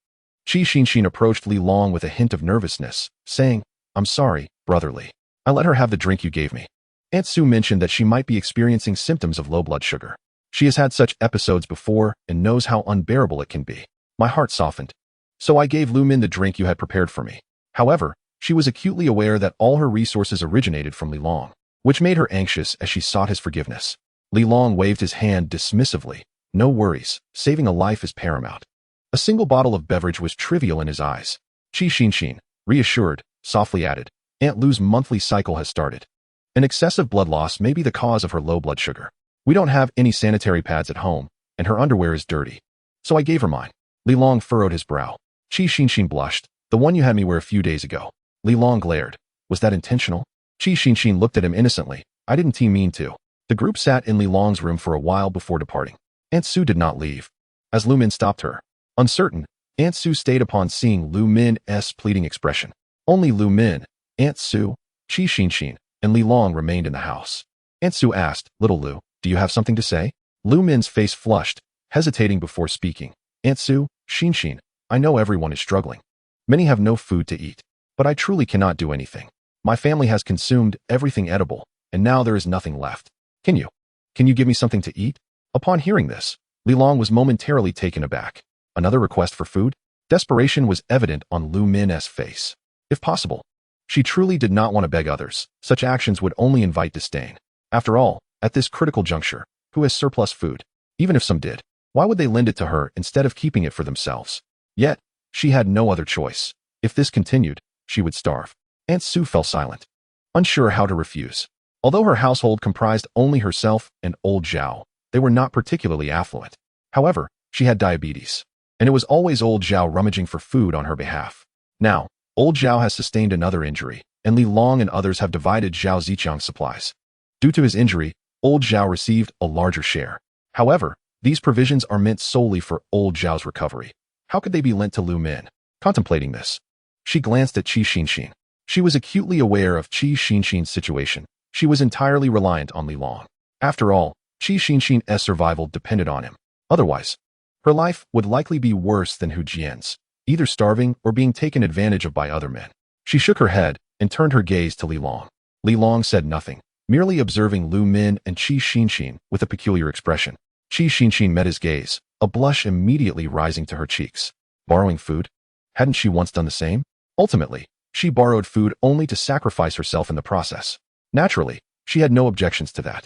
Qi Xinxin approached Li Long with a hint of nervousness, saying, I'm sorry, brotherly. I let her have the drink you gave me. Aunt Sue mentioned that she might be experiencing symptoms of low blood sugar. She has had such episodes before and knows how unbearable it can be. My heart softened. So I gave Lu Min the drink you had prepared for me. However, she was acutely aware that all her resources originated from Li Long, which made her anxious as she sought his forgiveness. Li Long waved his hand dismissively. No worries, saving a life is paramount. A single bottle of beverage was trivial in his eyes. Qi Xinxin, reassured, softly added, Aunt Lu's monthly cycle has started. An excessive blood loss may be the cause of her low blood sugar. We don't have any sanitary pads at home, and her underwear is dirty. So I gave her mine. Li Long furrowed his brow. Qi Xinxin blushed. The one you had me wear a few days ago. Li Long glared. Was that intentional? Qi Xinxin looked at him innocently. I didn't mean to. The group sat in Li Long's room for a while before departing. Aunt Sue did not leave, as Lu Min stopped her. Uncertain, Aunt Sue stayed upon seeing Lu Min's pleading expression. Only Lu Min, Aunt Sue, Qi Xinxin, and Li Long remained in the house. Aunt Sue asked, Little Lu, do you have something to say? Lu Min's face flushed, hesitating before speaking. Aunt Sue, Xinxin, I know everyone is struggling. Many have no food to eat, but I truly cannot do anything. My family has consumed everything edible, and now there is nothing left. Can you give me something to eat? Upon hearing this, Li Long was momentarily taken aback. Another request for food? Desperation was evident on Lu Min's face. If possible, she truly did not want to beg others. Such actions would only invite disdain. After all, at this critical juncture, who has surplus food? Even if some did, why would they lend it to her instead of keeping it for themselves? Yet, she had no other choice. If this continued, she would starve. Aunt Sue fell silent, unsure how to refuse. Although her household comprised only herself and old Zhao, they were not particularly affluent. However, she had diabetes, and it was always old Zhao rummaging for food on her behalf. Now, old Zhao has sustained another injury, and Li Long and others have divided Zhao Ziqiang's supplies. Due to his injury, old Zhao received a larger share. However, these provisions are meant solely for old Zhao's recovery. How could they be lent to Lu Min? Contemplating this, she glanced at Qi Xinxin. She was acutely aware of Qi Xinxin's situation. She was entirely reliant on Li Long. After all, Qi Xinxin's survival depended on him. Otherwise, her life would likely be worse than Hu Jian's, either starving or being taken advantage of by other men. She shook her head and turned her gaze to Li Long. Li Long said nothing, merely observing Lu Min and Qi Xinxin with a peculiar expression. Qi Xinxin met his gaze, a blush immediately rising to her cheeks. Borrowing food? Hadn't she once done the same? Ultimately, she borrowed food only to sacrifice herself in the process. Naturally, she had no objections to that.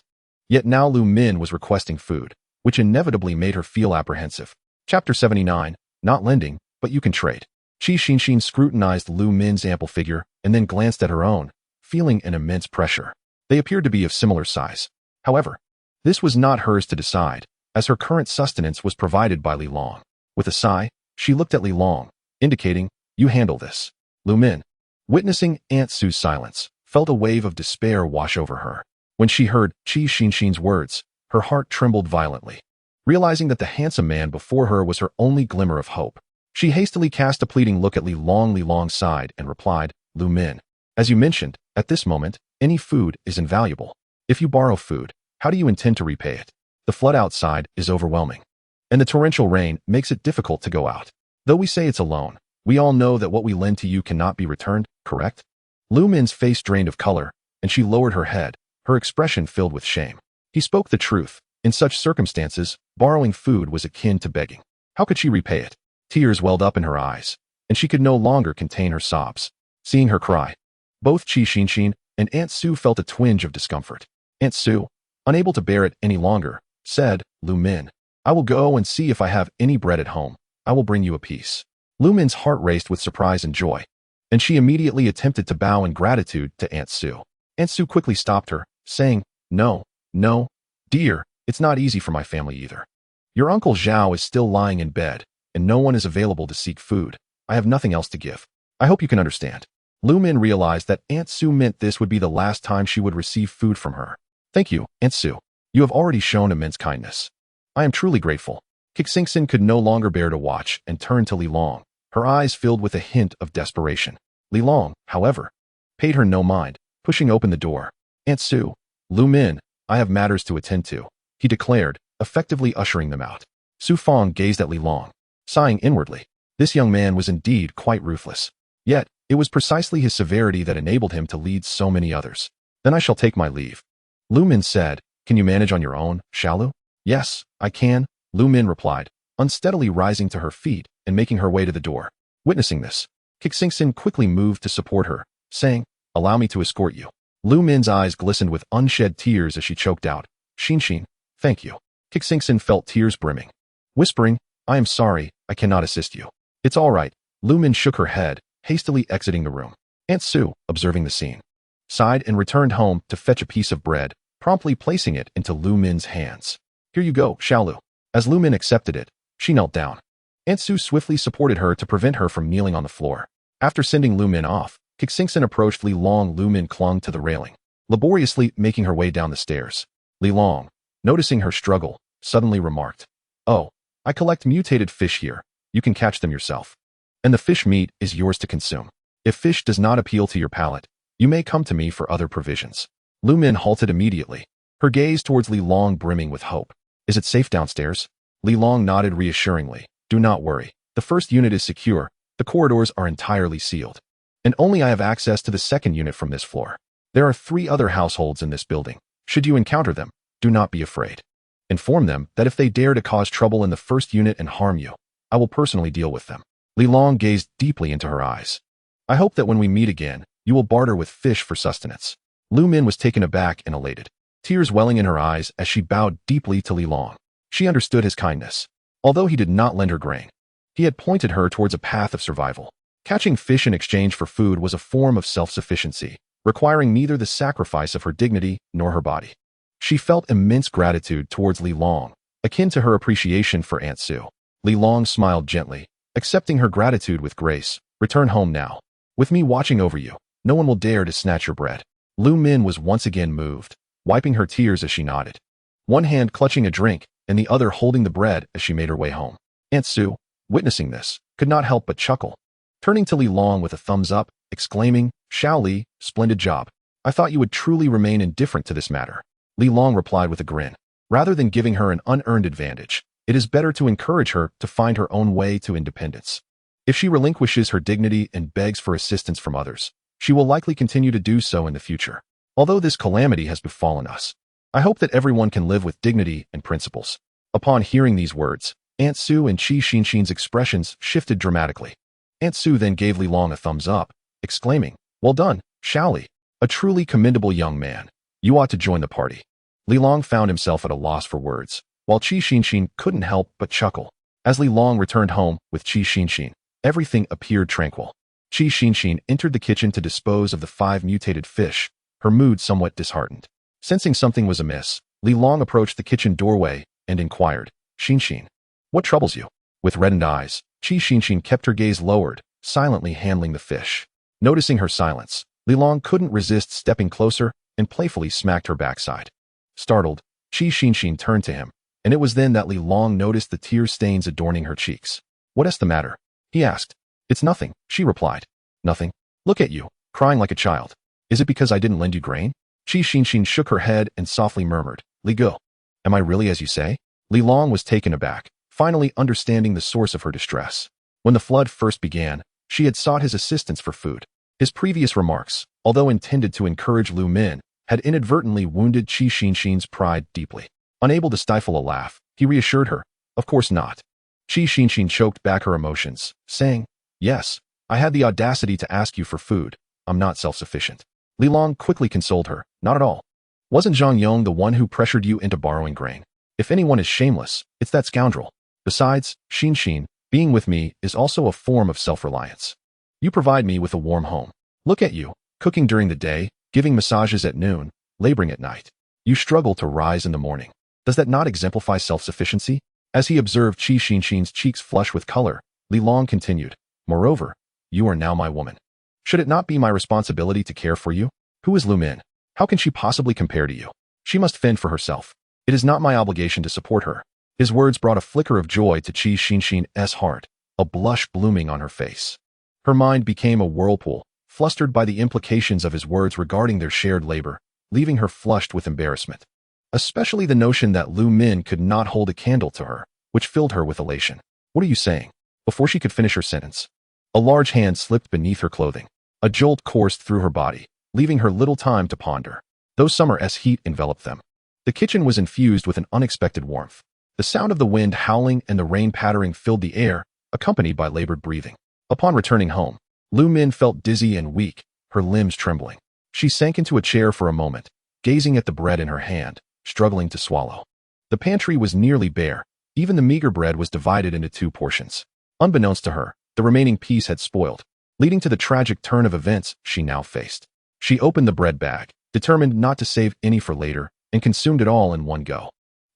Yet now Lu Min was requesting food, which inevitably made her feel apprehensive. Chapter 79, Not Lending, But You Can Trade. Qi Xinxin scrutinized Lu Min's ample figure and then glanced at her own, feeling an immense pressure. They appeared to be of similar size. However, this was not hers to decide, as her current sustenance was provided by Li Long. With a sigh, she looked at Li Long, indicating, "You handle this." Lu Min, witnessing Aunt Sue's silence, felt a wave of despair wash over her. When she heard Qi Xinxin's words, her heart trembled violently. Realizing that the handsome man before her was her only glimmer of hope, she hastily cast a pleading look at Li Long. Li Long sighed and replied, "Lu Min, as you mentioned, at this moment, any food is invaluable. If you borrow food, how do you intend to repay it? The flood outside is overwhelming, and the torrential rain makes it difficult to go out. Though we say it's a loan, we all know that what we lend to you cannot be returned, correct?" Lu Min's face drained of color, and she lowered her head, her expression filled with shame. He spoke the truth. In such circumstances, borrowing food was akin to begging. How could she repay it? Tears welled up in her eyes, and she could no longer contain her sobs. Seeing her cry, both Qi Xinxin and Aunt Sue felt a twinge of discomfort. Aunt Sue, unable to bear it any longer, said, "Lu Min, I will go and see if I have any bread at home. I will bring you a piece." Lu Min's heart raced with surprise and joy, and she immediately attempted to bow in gratitude to Aunt Sue. Aunt Sue quickly stopped her, saying, No, dear, it's not easy for my family either. Your Uncle Zhao is still lying in bed, and no one is available to seek food. I have nothing else to give. I hope you can understand." Lu Min realized that Aunt Sue meant this would be the last time she would receive food from her. "Thank you, Aunt Sue. You have already shown immense kindness. I am truly grateful." Xinxin could no longer bear to watch and turned to Li Long, her eyes filled with a hint of desperation. Li Long, however, paid her no mind, pushing open the door. "Aunt Sue, Lu Min, I have matters to attend to," he declared, effectively ushering them out. Su Fong gazed at Li Long, sighing inwardly. This young man was indeed quite ruthless. Yet, it was precisely his severity that enabled him to lead so many others. "Then I shall take my leave." Lu Min said, "Can you manage on your own, Shalu?" "Yes, I can," Lu Min replied, unsteadily rising to her feet and making her way to the door. Witnessing this, Xinxin quickly moved to support her, saying, "Allow me to escort you." Lu Min's eyes glistened with unshed tears as she choked out, "Xinxin, thank you." Xinxin felt tears brimming. Whispering, "I am sorry, I cannot assist you." "It's all right." Lu Min shook her head, hastily exiting the room. Aunt Sue, observing the scene, sighed and returned home to fetch a piece of bread, promptly placing it into Lu Min's hands. "Here you go, Shaolu." As Lu Min accepted it, she knelt down. Aunt Sue swiftly supported her to prevent her from kneeling on the floor. After sending Lu Min off, Xinxin approached Li Long. Lu Min clung to the railing, laboriously making her way down the stairs. Li Long, noticing her struggle, suddenly remarked, "Oh, I collect mutated fish here. You can catch them yourself. And the fish meat is yours to consume. If fish does not appeal to your palate, you may come to me for other provisions." Lu Min halted immediately, her gaze towards Li Long brimming with hope. "Is it safe downstairs?" Li Long nodded reassuringly. "Do not worry. The first unit is secure. The corridors are entirely sealed. And only I have access to the second unit from this floor. There are 3 other households in this building. Should you encounter them, do not be afraid. Inform them that if they dare to cause trouble in the first unit and harm you, I will personally deal with them." Li Long gazed deeply into her eyes. "I hope that when we meet again, you will barter with fish for sustenance." Lu Min was taken aback and elated, tears welling in her eyes as she bowed deeply to Li Long. She understood his kindness. Although he did not lend her grain, he had pointed her towards a path of survival. Catching fish in exchange for food was a form of self-sufficiency, requiring neither the sacrifice of her dignity nor her body. She felt immense gratitude towards Li Long, akin to her appreciation for Aunt Sue. Li Long smiled gently, accepting her gratitude with grace. Return home now. With me watching over you, no one will dare to snatch your bread. Lu Min was once again moved, wiping her tears as she nodded. One hand clutching a drink, and the other holding the bread as she made her way home. Aunt Sue, witnessing this, could not help but chuckle, turning to Li Long with a thumbs up, exclaiming, Xiao Li, splendid job. I thought you would truly remain indifferent to this matter. Li Long replied with a grin. Rather than giving her an unearned advantage, it is better to encourage her to find her own way to independence. If she relinquishes her dignity and begs for assistance from others, she will likely continue to do so in the future. Although this calamity has befallen us, I hope that everyone can live with dignity and principles. Upon hearing these words, Aunt Sue and Qi Xinxin's expressions shifted dramatically. Aunt Sue then gave Li Long a thumbs up, exclaiming, Well done, Xiao Li, a truly commendable young man. You ought to join the party. Li Long found himself at a loss for words, while Qi Xinxin couldn't help but chuckle. As Li Long returned home with Qi Xinxin, everything appeared tranquil. Qi Xinxin entered the kitchen to dispose of the 5 mutated fish, her mood somewhat disheartened. Sensing something was amiss, Li Long approached the kitchen doorway and inquired, Xinxin, what troubles you? With reddened eyes, Qi Xinxin kept her gaze lowered, silently handling the fish. Noticing her silence, Li Long couldn't resist stepping closer and playfully smacked her backside. Startled, Qi Xinxin turned to him, and it was then that Li Long noticed the tear stains adorning her cheeks. What's the matter? He asked. It's nothing, she replied. Nothing? Look at you, crying like a child. Is it because I didn't lend you grain? Qi Xinxin shook her head and softly murmured, Li Go. Am I really as you say? Li Long was taken aback, finally understanding the source of her distress. When the flood first began, she had sought his assistance for food. His previous remarks, although intended to encourage Lu Min, had inadvertently wounded Qi Xinxin's pride deeply. Unable to stifle a laugh, he reassured her, Of course not. Qi Xinxin choked back her emotions, saying, Yes, I had the audacity to ask you for food. I'm not self-sufficient. Li Long quickly consoled her, Not at all. Wasn't Zhang Yong the one who pressured you into borrowing grain? If anyone is shameless, it's that scoundrel. Besides, Xinxin, being with me is also a form of self-reliance. You provide me with a warm home. Look at you, cooking during the day, giving massages at noon, laboring at night. You struggle to rise in the morning. Does that not exemplify self-sufficiency? As he observed Qi Xinxin's cheeks flush with color, Li Long continued, Moreover, you are now my woman. Should it not be my responsibility to care for you? Who is Lu Min? How can she possibly compare to you? She must fend for herself. It is not my obligation to support her. His words brought a flicker of joy to Qi Xinxin's heart, a blush blooming on her face. Her mind became a whirlpool, flustered by the implications of his words regarding their shared labor, leaving her flushed with embarrassment. Especially the notion that Lu Min could not hold a candle to her, which filled her with elation. What are you saying? Before she could finish her sentence, a large hand slipped beneath her clothing. A jolt coursed through her body, leaving her little time to ponder. Though summer's heat enveloped them, the kitchen was infused with an unexpected warmth. The sound of the wind howling and the rain pattering filled the air, accompanied by labored breathing. Upon returning home, Lu Min felt dizzy and weak, her limbs trembling. She sank into a chair for a moment, gazing at the bread in her hand, struggling to swallow. The pantry was nearly bare. Even the meager bread was divided into 2 portions. Unbeknownst to her, the remaining piece had spoiled, leading to the tragic turn of events she now faced. She opened the bread bag, determined not to save any for later, and consumed it all in one go.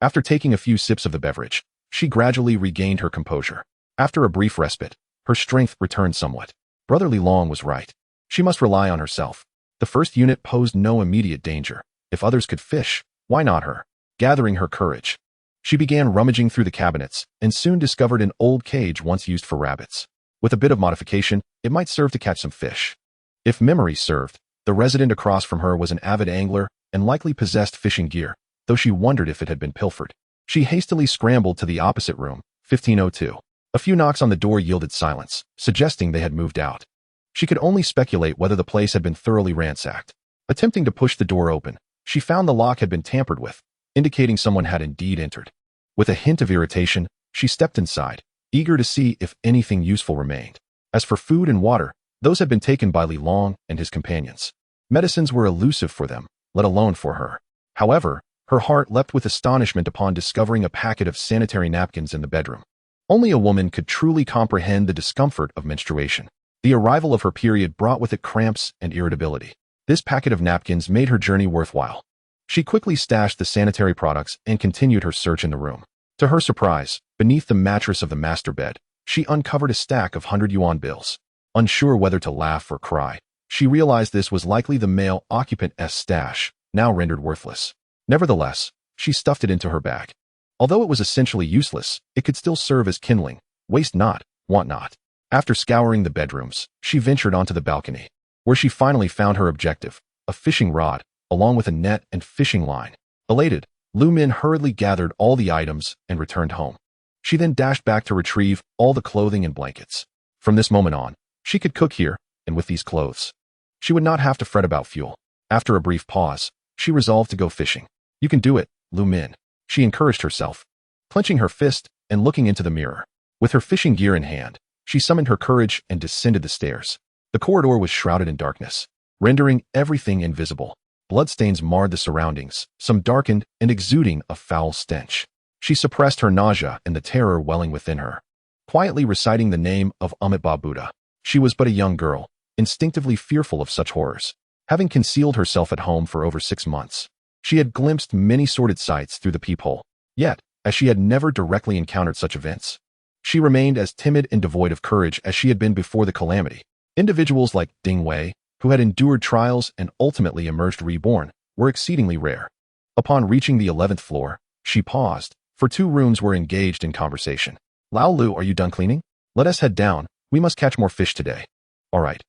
After taking a few sips of the beverage, she gradually regained her composure. After a brief respite, her strength returned somewhat. Brother Li Long was right. She must rely on herself. The first unit posed no immediate danger. If others could fish, why not her? Gathering her courage, she began rummaging through the cabinets and soon discovered an old cage once used for rabbits. With a bit of modification, it might serve to catch some fish. If memory served, the resident across from her was an avid angler and likely possessed fishing gear, though she wondered if it had been pilfered. She hastily scrambled to the opposite room, 1502. A few knocks on the door yielded silence, suggesting they had moved out. She could only speculate whether the place had been thoroughly ransacked. Attempting to push the door open, she found the lock had been tampered with, indicating someone had indeed entered. With a hint of irritation, she stepped inside, eager to see if anything useful remained. As for food and water, those had been taken by Li Long and his companions. Medicines were elusive for them, let alone for her. However, her heart leapt with astonishment upon discovering a packet of sanitary napkins in the bedroom. Only a woman could truly comprehend the discomfort of menstruation. The arrival of her period brought with it cramps and irritability. This packet of napkins made her journey worthwhile. She quickly stashed the sanitary products and continued her search in the room. To her surprise, beneath the mattress of the master bed, she uncovered a stack of 100 yuan bills. Unsure whether to laugh or cry, she realized this was likely the male occupant's stash, now rendered worthless. Nevertheless, she stuffed it into her bag. Although it was essentially useless, it could still serve as kindling. Waste not, want not. After scouring the bedrooms, she ventured onto the balcony, where she finally found her objective, a fishing rod, along with a net and fishing line. Elated, Lu Min hurriedly gathered all the items and returned home. She then dashed back to retrieve all the clothing and blankets. From this moment on, she could cook here, and with these clothes, she would not have to fret about fuel. After a brief pause, she resolved to go fishing. You can do it, Lu Min, she encouraged herself, clenching her fist and looking into the mirror. With her fishing gear in hand, she summoned her courage and descended the stairs. The corridor was shrouded in darkness, rendering everything invisible. Bloodstains marred the surroundings, some darkened and exuding a foul stench. She suppressed her nausea and the terror welling within her, quietly reciting the name of Amitabha Buddha. She was but a young girl, instinctively fearful of such horrors. Having concealed herself at home for over 6 months, she had glimpsed many sordid sights through the peephole. Yet, as she had never directly encountered such events, she remained as timid and devoid of courage as she had been before the calamity. Individuals like Ding Wei, who had endured trials and ultimately emerged reborn, were exceedingly rare. Upon reaching the 11th floor, she paused, for 2 rooms were engaged in conversation. Lao Lu, are you done cleaning? Let us head down, we must catch more fish today. All right,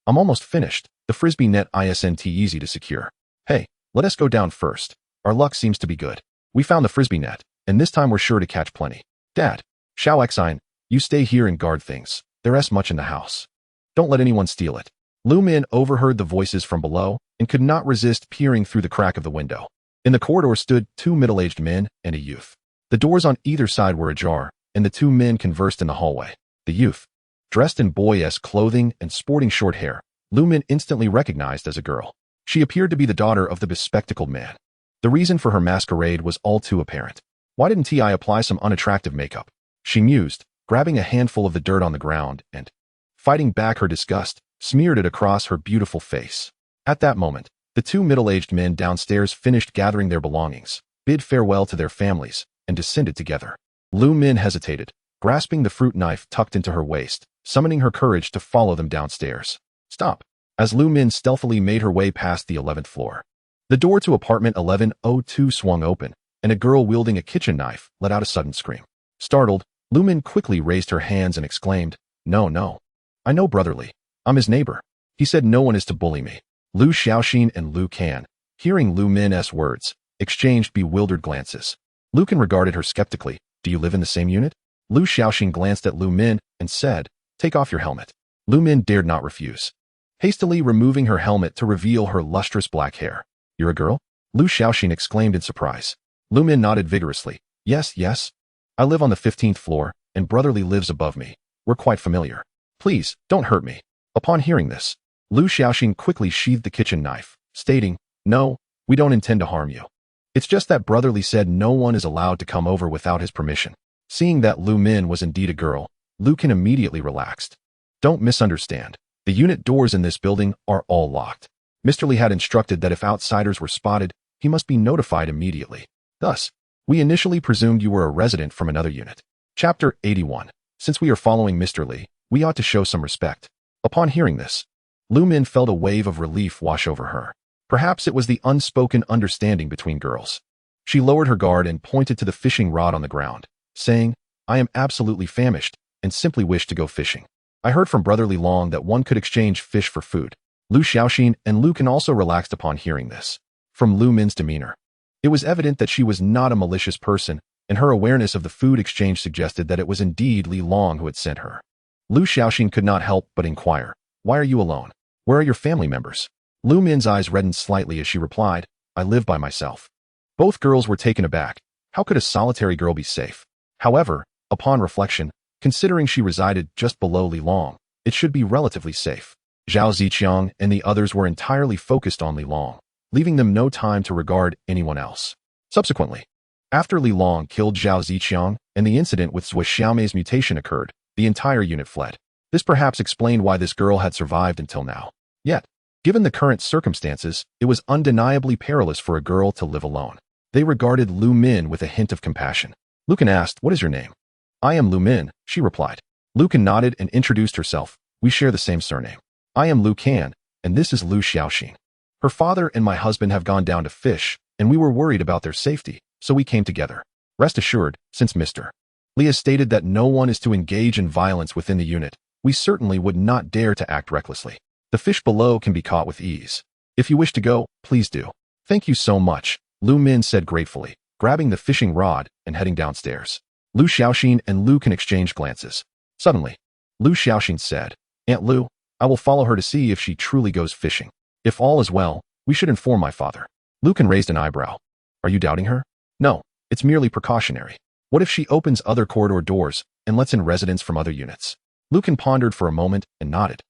I'm almost finished. The frisbee net isn't easy to secure. Hey, let us go down first. Our luck seems to be good. We found the frisbee net, and this time we're sure to catch plenty. Dad, Xiao Xine, you stay here and guard things. There's much in the house. Don't let anyone steal it. Lu Min overheard the voices from below and could not resist peering through the crack of the window. In the corridor stood 2 middle-aged men and a youth. The doors on either side were ajar, and the 2 men conversed in the hallway. The youth, dressed in boy-esque clothing and sporting short hair, Lu Min instantly recognized as a girl. She appeared to be the daughter of the bespectacled man. The reason for her masquerade was all too apparent. Why didn't I apply some unattractive makeup? She mused, grabbing a handful of the dirt on the ground and, fighting back her disgust, smeared it across her beautiful face. At that moment, the 2 middle-aged men downstairs finished gathering their belongings, bid farewell to their families, and descended together. Lu Min hesitated, grasping the fruit knife tucked into her waist, summoning her courage to follow them downstairs. Stop! As Lu Min stealthily made her way past the 11th floor. The door to apartment 1102 swung open, and a girl wielding a kitchen knife let out a sudden scream. Startled, Lu Min quickly raised her hands and exclaimed, No. I know Brotherly. I'm his neighbor. He said no one is to bully me. Lu Xiaoxin and Lu Kan, hearing Lu Min's words, exchanged bewildered glances. Lu Kan regarded her skeptically. Do you live in the same unit? Lu Xiaoxin glanced at Lu Min and said, Take off your helmet. Lu Min dared not refuse, hastily removing her helmet to reveal her lustrous black hair. You're a girl? Lu Xiaoxin exclaimed in surprise. Lu Min nodded vigorously. Yes. I live on the 15th floor, and Brotherly lives above me. We're quite familiar. Please, don't hurt me. Upon hearing this, Lu Xiaoxin quickly sheathed the kitchen knife, stating, No, we don't intend to harm you. It's just that Brotherly said no one is allowed to come over without his permission. Seeing that Lu Min was indeed a girl, Lu Kan immediately relaxed. Don't misunderstand. The unit doors in this building are all locked. Mr. Li had instructed that if outsiders were spotted, he must be notified immediately. Thus, we initially presumed you were a resident from another unit. Chapter 81. Since we are following Mr. Li, we ought to show some respect. Upon hearing this, Lu Min felt a wave of relief wash over her. Perhaps it was the unspoken understanding between girls. She lowered her guard and pointed to the fishing rod on the ground, saying, I am absolutely famished and simply wish to go fishing. I heard from Brotherly Long that one could exchange fish for food. Lu Xiaoxin and Lu Kan also relaxed upon hearing this. From Lu Min's demeanor, it was evident that she was not a malicious person, and her awareness of the food exchange suggested that it was indeed Li Long who had sent her. Lu Xiaoxin could not help but inquire, Why are you alone? Where are your family members? Lu Min's eyes reddened slightly as she replied, I live by myself. Both girls were taken aback. How could a solitary girl be safe? However, upon reflection, considering she resided just below Li Long, it should be relatively safe. Zhao Ziqiang and the others were entirely focused on Li Long, leaving them no time to regard anyone else. Subsequently, after Li Long killed Zhao Ziqiang and the incident with Zhou Xiaomei's mutation occurred, the entire unit fled. This perhaps explained why this girl had survived until now. Yet, given the current circumstances, it was undeniably perilous for a girl to live alone. They regarded Lu Min with a hint of compassion. Lucan asked, "What is your name?" "I am Lu Min," she replied. Lucan nodded and introduced herself. "We share the same surname. I am Lu Can, and this is Lu Xiaoxin. Her father and my husband have gone down to fish, and we were worried about their safety, so we came together. Rest assured, since Mr. Li has stated that no one is to engage in violence within the unit, we certainly would not dare to act recklessly. The fish below can be caught with ease. If you wish to go, please do." "Thank you so much," Lu Min said gratefully, grabbing the fishing rod and heading downstairs. Lu Xiaoxin and Lu Can exchanged glances. Suddenly, Lu Xiaoxin said, "Aunt Lu, I will follow her to see if she truly goes fishing. If all is well, we should inform my father." Lu Can raised an eyebrow. "Are you doubting her?" "No, it's merely precautionary. What if she opens other corridor doors and lets in residents from other units?" Lu Can pondered for a moment and nodded.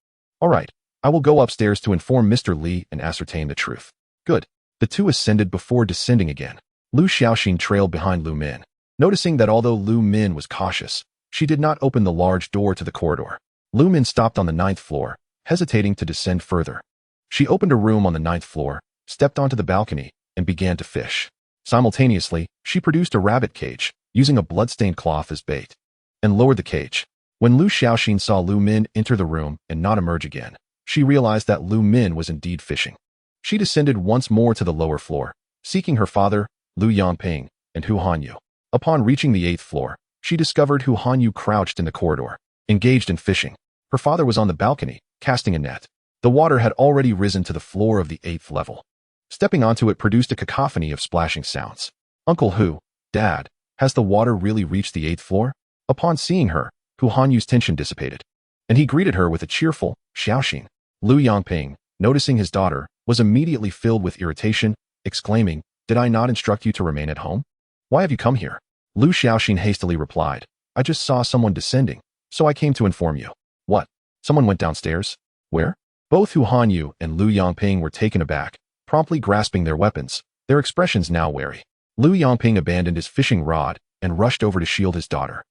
"All right, I will go upstairs to inform Mr. Li and ascertain the truth." "Good." The two ascended before descending again. Lu Xiaoxin trailed behind Lu Min. Noticing that although Lu Min was cautious, she did not open the large door to the corridor. Lu Min stopped on the 9th floor, hesitating to descend further. She opened a room on the 9th floor, stepped onto the balcony, and began to fish. Simultaneously, she produced a rabbit cage, using a bloodstained cloth as bait, and lowered the cage. When Lu Xiaoxin saw Lu Min enter the room and not emerge again, she realized that Lu Min was indeed fishing. She descended once more to the lower floor, seeking her father, Lu Yangping, and Hu Hanyu. Upon reaching the 8th floor, she discovered Hu Hanyu crouched in the corridor, engaged in fishing. Her father was on the balcony, casting a net. The water had already risen to the floor of the 8th level. Stepping onto it produced a cacophony of splashing sounds. "Uncle Hu, Dad, has the water really reached the 8th floor?" Upon seeing her, Hu Hanyu's tension dissipated, and he greeted her with a cheerful, "Xiaoxin." Lu Yangping, noticing his daughter, was immediately filled with irritation, exclaiming, "Did I not instruct you to remain at home? Why have you come here?" Lu Xiaoxin hastily replied, "I just saw someone descending, so I came to inform you." "What? Someone went downstairs? Where?" Both Hu Hanyu and Lu Yangping were taken aback, promptly grasping their weapons, their expressions now wary. Lu Yangping abandoned his fishing rod and rushed over to shield his daughter.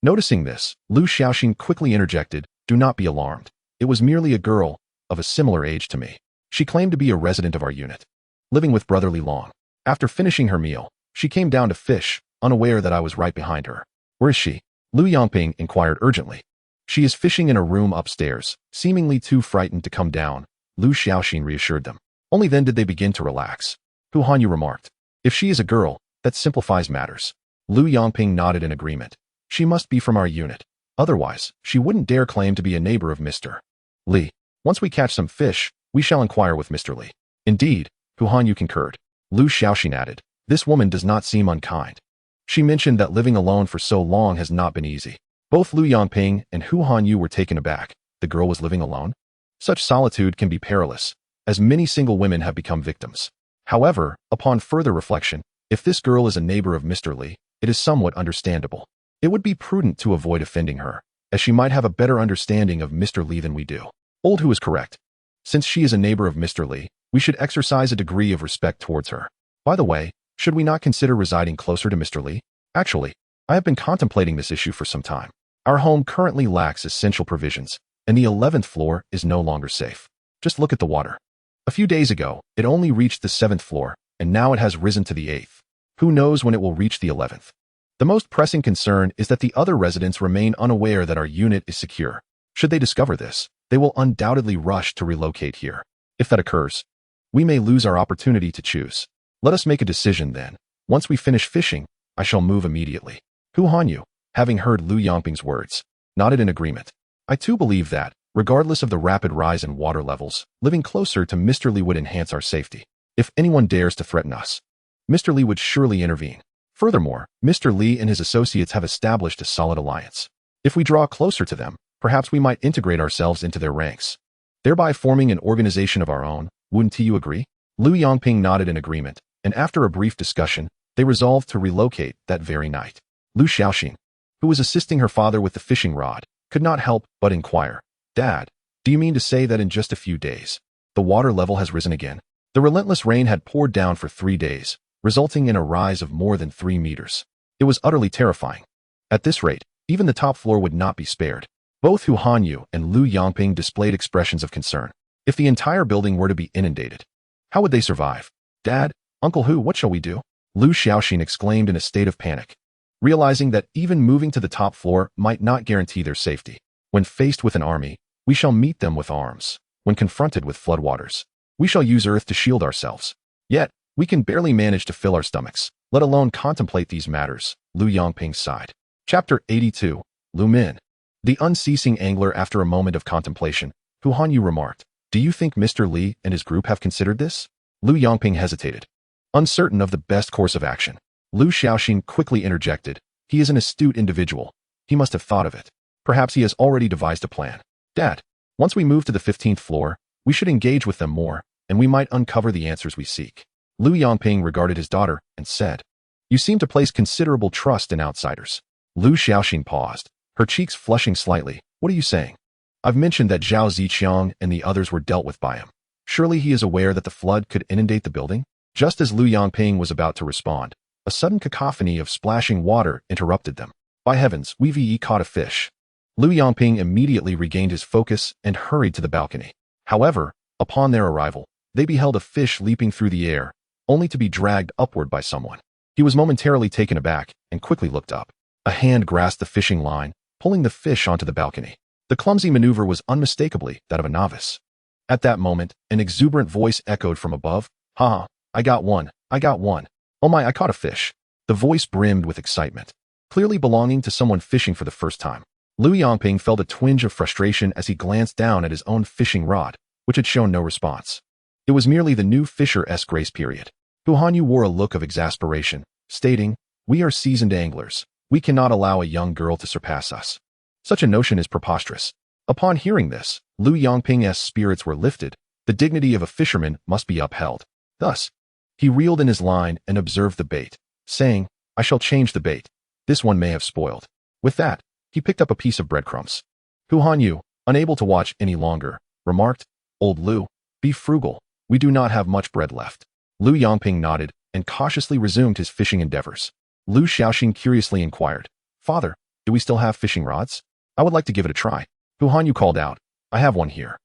Noticing this, Lu Xiaoxin quickly interjected, "Do not be alarmed. It was merely a girl, of a similar age to me. She claimed to be a resident of our unit, living with Brother Li Long. After finishing her meal, she came down to fish, unaware that I was right behind her." "Where is she?" Lu Yangping inquired urgently. "She is fishing in a room upstairs, seemingly too frightened to come down," Lu Xiaoxin reassured them. Only then did they begin to relax. Hu Hanyu remarked, "If she is a girl, that simplifies matters." Lu Yangping nodded in agreement. "She must be from our unit. Otherwise, she wouldn't dare claim to be a neighbor of Mr. Li. Once we catch some fish, we shall inquire with Mr. Li." "Indeed," Hu Hanyu concurred. Lu Xiaoxin added, "This woman does not seem unkind. She mentioned that living alone for so long has not been easy." Both Lu Yangping and Hu Hanyu were taken aback. The girl was living alone? Such solitude can be perilous, as many single women have become victims. However, upon further reflection, if this girl is a neighbor of Mr. Li, it is somewhat understandable. It would be prudent to avoid offending her, as she might have a better understanding of Mr. Li than we do. Old Hu is correct. Since she is a neighbor of Mr. Li, we should exercise a degree of respect towards her. By the way, should we not consider residing closer to Mr. Li? Actually, I have been contemplating this issue for some time. Our home currently lacks essential provisions, and the 11th floor is no longer safe. Just look at the water. A few days ago, it only reached the 7th floor, and now it has risen to the 8th. Who knows when it will reach the 11th? The most pressing concern is that the other residents remain unaware that our unit is secure. Should they discover this, they will undoubtedly rush to relocate here. If that occurs, we may lose our opportunity to choose. Let us make a decision then. Once we finish fishing, I shall move immediately." Hu Hanyu, having heard Lu Yangping's words, nodded in agreement. "I too believe that, regardless of the rapid rise in water levels, living closer to Mr. Li would enhance our safety. If anyone dares to threaten us, Mr. Li would surely intervene. Furthermore, Mr. Li and his associates have established a solid alliance. If we draw closer to them, perhaps we might integrate ourselves into their ranks, thereby forming an organization of our own. Wouldn't you agree?" Lu Yangping nodded in agreement, and after a brief discussion, they resolved to relocate that very night. Lu Xiaoxin, who was assisting her father with the fishing rod, could not help but inquire, "Dad, do you mean to say that in just a few days, the water level has risen again?" The relentless rain had poured down for 3 days, resulting in a rise of more than 3 meters. It was utterly terrifying. At this rate, even the top floor would not be spared. Both Hu Hanyu and Lu Yongping displayed expressions of concern. If the entire building were to be inundated, how would they survive? Dad, Uncle Hu, what shall we do? Lu Xiaoxin exclaimed in a state of panic, realizing that even moving to the top floor might not guarantee their safety. When faced with an army, we shall meet them with arms. When confronted with floodwaters, we shall use earth to shield ourselves. Yet, we can barely manage to fill our stomachs, let alone contemplate these matters, Lu Yongping sighed. Chapter 82, Lu Min. The unceasing angler. After a moment of contemplation, Hu Hanyu remarked, "Do you think Mr. Li and his group have considered this?" Lu Yongping hesitated, uncertain of the best course of action. Lu Xiaoxin quickly interjected, "He is an astute individual. He must have thought of it. Perhaps he has already devised a plan. Dad, once we move to the 15th floor, we should engage with them more, and we might uncover the answers we seek." Lu Yongping regarded his daughter and said, "You seem to place considerable trust in outsiders." Lu Xiaoxin paused, her cheeks flushing slightly. "What are you saying?" "I've mentioned that Zhao Ziqiang and the others were dealt with by him. Surely he is aware that the flood could inundate the building?" Just as Lu Yongping was about to respond, a sudden cacophony of splashing water interrupted them. "By heavens, we've caught a fish." Lu Yongping immediately regained his focus and hurried to the balcony. However, upon their arrival, they beheld a fish leaping through the air, only to be dragged upward by someone. He was momentarily taken aback and quickly looked up. A hand grasped the fishing line, pulling the fish onto the balcony. The clumsy maneuver was unmistakably that of a novice. At that moment, an exuberant voice echoed from above, "Ha! I got one! I got one! Oh my, I caught a fish!" The voice brimmed with excitement, clearly belonging to someone fishing for the first time. Lu Yongping felt a twinge of frustration as he glanced down at his own fishing rod, which had shown no response. It was merely the new fisher-esque grace period. Hu Hanyu wore a look of exasperation, stating, "We are seasoned anglers. We cannot allow a young girl to surpass us. Such a notion is preposterous." Upon hearing this, Lu Yongping's spirits were lifted. The dignity of a fisherman must be upheld. Thus, he reeled in his line and observed the bait, saying, "I shall change the bait. This one may have spoiled." With that, he picked up a piece of breadcrumbs. Hu Hanyu, unable to watch any longer, remarked, "Old Lu, be frugal. We do not have much bread left." Lu Yongping nodded and cautiously resumed his fishing endeavors. Lu Xiaoxin curiously inquired, "Father, do we still have fishing rods? I would like to give it a try." Hu Hanyu called out, "I have one here.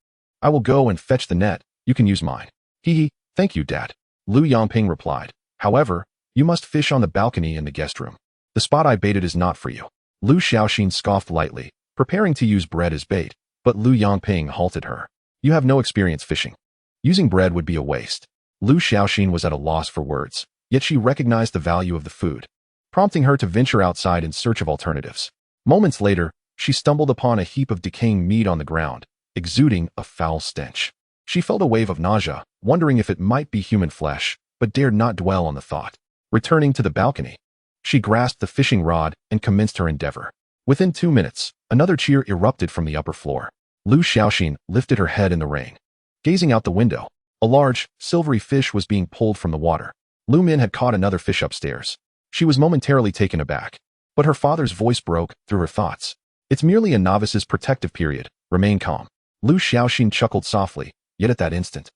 I will go and fetch the net. You can use mine." "Hee, thank you, Dad." Lu Yongping replied, "However, you must fish on the balcony in the guest room. The spot I baited is not for you." Lu Xiaoxin scoffed lightly, preparing to use bread as bait, but Lu Yongping halted her. "You have no experience fishing. Using bread would be a waste." Lu Xiaoxin was at a loss for words, yet she recognized the value of the food, prompting her to venture outside in search of alternatives. Moments later, she stumbled upon a heap of decaying meat on the ground, exuding a foul stench. She felt a wave of nausea, wondering if it might be human flesh, but dared not dwell on the thought. Returning to the balcony, she grasped the fishing rod and commenced her endeavor. Within 2 minutes, another cheer erupted from the upper floor. Lu Xiaoxin lifted her head in the rain. Gazing out the window, a large, silvery fish was being pulled from the water. Lu Min had caught another fish upstairs. She was momentarily taken aback, but her father's voice broke through her thoughts. "It's merely a novice's protective period. Remain calm." Lu Xiaoxin chuckled softly, yet at that instant,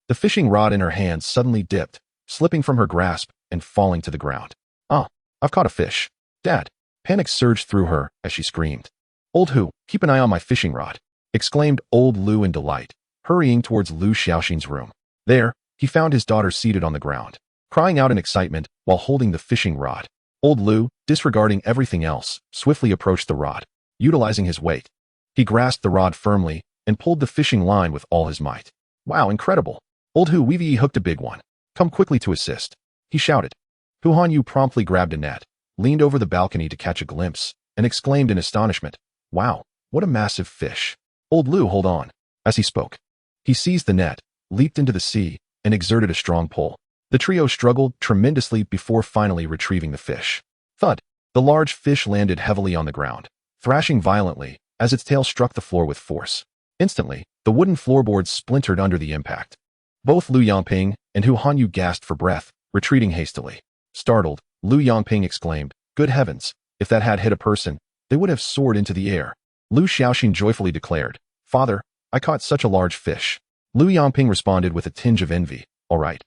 the fishing rod in her hand suddenly dipped, slipping from her grasp and falling to the ground. "Ah, I've caught a fish. Dad." Panic surged through her as she screamed. "Old Hu, keep an eye on my fishing rod," exclaimed old Lu in delight, hurrying towards Lu Xiaoxin's room. There, he found his daughter seated on the ground, crying out in excitement while holding the fishing rod. Old Lu, disregarding everything else, swiftly approached the rod. Utilizing his weight, he grasped the rod firmly and pulled the fishing line with all his might. "Wow, incredible. Old Hu, we've hooked a big one. Come quickly to assist," he shouted. Hu Hanyu promptly grabbed a net, leaned over the balcony to catch a glimpse, and exclaimed in astonishment, "Wow, what a massive fish." "Old Lu, hold on." As he spoke, he seized the net, leaped into the sea, and exerted a strong pull. The trio struggled tremendously before finally retrieving the fish. Thud! The large fish landed heavily on the ground, thrashing violently as its tail struck the floor with force. Instantly, the wooden floorboards splintered under the impact. Both Lu Yongping and Hu Hanyu gasped for breath, retreating hastily. Startled, Lu Yongping exclaimed, "Good heavens, if that had hit a person, they would have soared into the air." Lu Xiaoxin joyfully declared, "Father, I caught such a large fish." Lu Yongping responded with a tinge of envy, all right,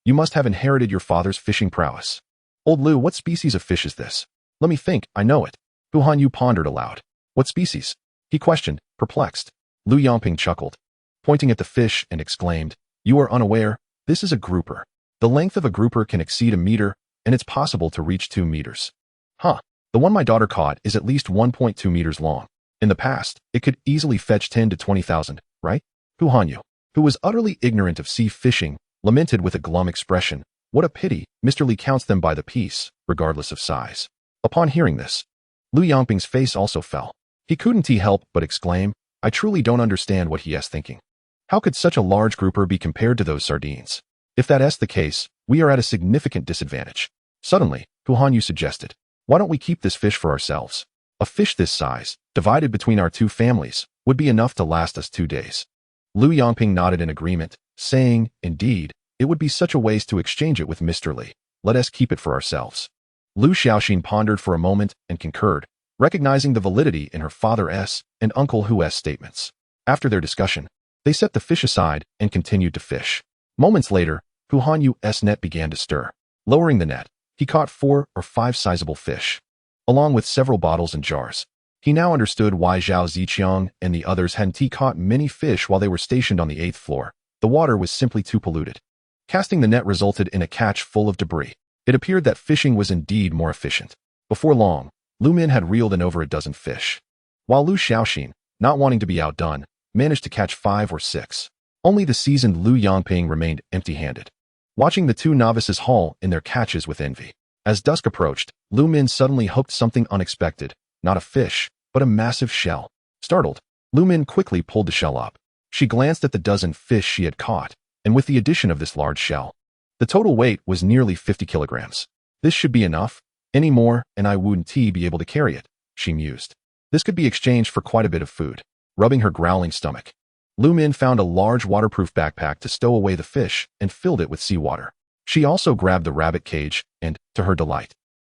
you must have inherited your father's fishing prowess." "Old Lu, what species of fish is this?" "Let me think, I know it." Hu Hanyu pondered aloud. "What species?" He questioned, perplexed. Lu Yongping chuckled, pointing at the fish and exclaimed, "You are unaware, this is a grouper. The length of a grouper can exceed a meter, and it's possible to reach 2 meters. Huh. The one my daughter caught is at least 1.2 meters long. In the past, it could easily fetch 10 to 20,000, right?" Hu Hanyu, who was utterly ignorant of sea fishing, lamented with a glum expression, "What a pity, Mr. Li counts them by the piece, regardless of size." Upon hearing this, Lu Yongping's face also fell. He couldn't help but exclaim, "I truly don't understand what he is thinking. How could such a large grouper be compared to those sardines? If that is the case, we are at a significant disadvantage." Suddenly, Hu Hanyu suggested, "Why don't we keep this fish for ourselves? A fish this size, divided between our 2 families, would be enough to last us 2 days. Lu Yongping nodded in agreement, saying, "Indeed, it would be such a waste to exchange it with Mr. Li. Let us keep it for ourselves." Lu Xiaoxin pondered for a moment and concurred, recognizing the validity in her father's and Uncle Hu's statements. After their discussion, they set the fish aside and continued to fish. Moments later, Hu Hanyu's net began to stir. Lowering the net, he caught 4 or 5 sizable fish, along with several bottles and jars. He now understood why Zhao Ziqiang and the others hadn't caught many fish while they were stationed on the 8th floor. The water was simply too polluted. Casting the net resulted in a catch full of debris. It appeared that fishing was indeed more efficient. Before long, Lu Min had reeled in over a dozen fish, while Lu Xiaoxin, not wanting to be outdone, managed to catch 5 or 6. Only the seasoned Lu Yongping remained empty-handed, watching the 2 novices haul in their catches with envy. As dusk approached, Lu Min suddenly hooked something unexpected, not a fish, but a massive shell. Startled, Lu Min quickly pulled the shell up. She glanced at the dozen fish she had caught, and with the addition of this large shell, the total weight was nearly 50 kilograms. "This should be enough. Any more, and I wouldn't be able to carry it," she mused. This could be exchanged for quite a bit of food. Rubbing her growling stomach, Lu Min found a large waterproof backpack to stow away the fish and filled it with seawater. She also grabbed the rabbit cage and, to her delight,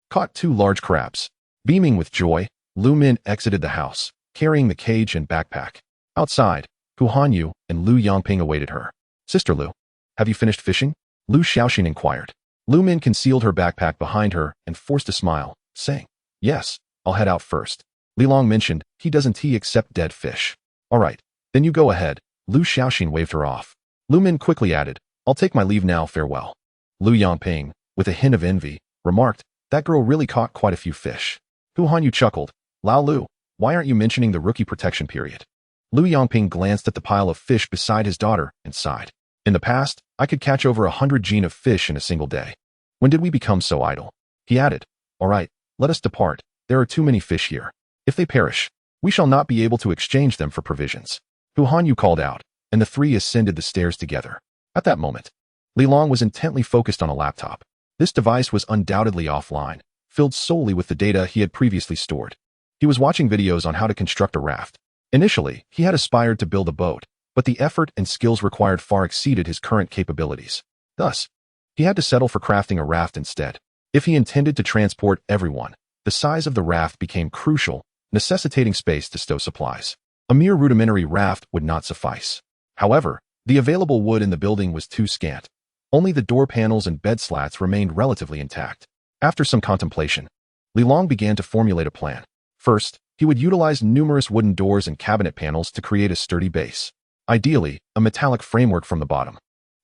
caught 2 large crabs. Beaming with joy, Lu Min exited the house, carrying the cage and backpack. Outside, Hu Hanyu and Lu Yongping awaited her. "Sister Lu, have you finished fishing?" Lu Xiaoxin inquired. Lu Min concealed her backpack behind her and forced a smile, saying, "Yes, I'll head out first. Li Long mentioned he doesn't accept dead fish." "All right, then you go ahead." Lu Xiaoxin waved her off. Lu Min quickly added, "I'll take my leave now, farewell." Lu Yongping, with a hint of envy, remarked, "That girl really caught quite a few fish." Hu Hanyu chuckled, "Lao Lu, why aren't you mentioning the rookie protection period?" Lu Yongping glanced at the pile of fish beside his daughter and sighed. "In the past, I could catch over 100 jin of fish in a single day. When did we become so idle?" He added, "All right, let us depart. There are too many fish here. If they perish, we shall not be able to exchange them for provisions." Hu Hanyu called out, and the 3 ascended the stairs together. At that moment, Li Long was intently focused on a laptop. This device was undoubtedly offline, filled solely with the data he had previously stored. He was watching videos on how to construct a raft. Initially, he had aspired to build a boat, but the effort and skills required far exceeded his current capabilities. Thus, he had to settle for crafting a raft instead. If he intended to transport everyone, the size of the raft became crucial, necessitating space to stow supplies. A mere rudimentary raft would not suffice. However, the available wood in the building was too scant. Only the door panels and bed slats remained relatively intact. After some contemplation, Li Long began to formulate a plan. First, he would utilize numerous wooden doors and cabinet panels to create a sturdy base. Ideally, a metallic framework from the bottom,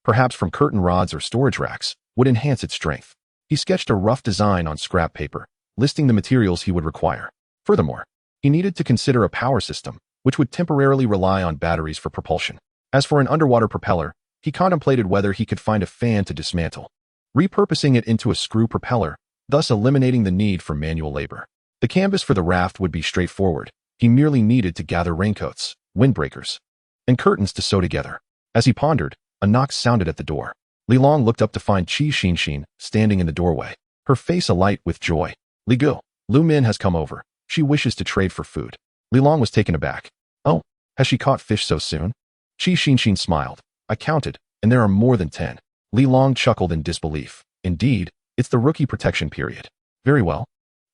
perhaps from curtain rods or storage racks, would enhance its strength. He sketched a rough design on scrap paper, listing the materials he would require. Furthermore, he needed to consider a power system, which would temporarily rely on batteries for propulsion. As for an underwater propeller, he contemplated whether he could find a fan to dismantle, repurposing it into a screw propeller, thus eliminating the need for manual labor. The canvas for the raft would be straightforward. He merely needed to gather raincoats, windbreakers, and curtains to sew together. As he pondered, a knock sounded at the door. Li Long looked up to find Qi Xinxin standing in the doorway, her face alight with joy. "Li Gu, Lu Min has come over. She wishes to trade for food." Li Long was taken aback. "Oh, has she caught fish so soon?" Qi Xinxin smiled. "I counted, and there are more than 10. Li Long chuckled in disbelief. "Indeed, it's the rookie protection period. Very well.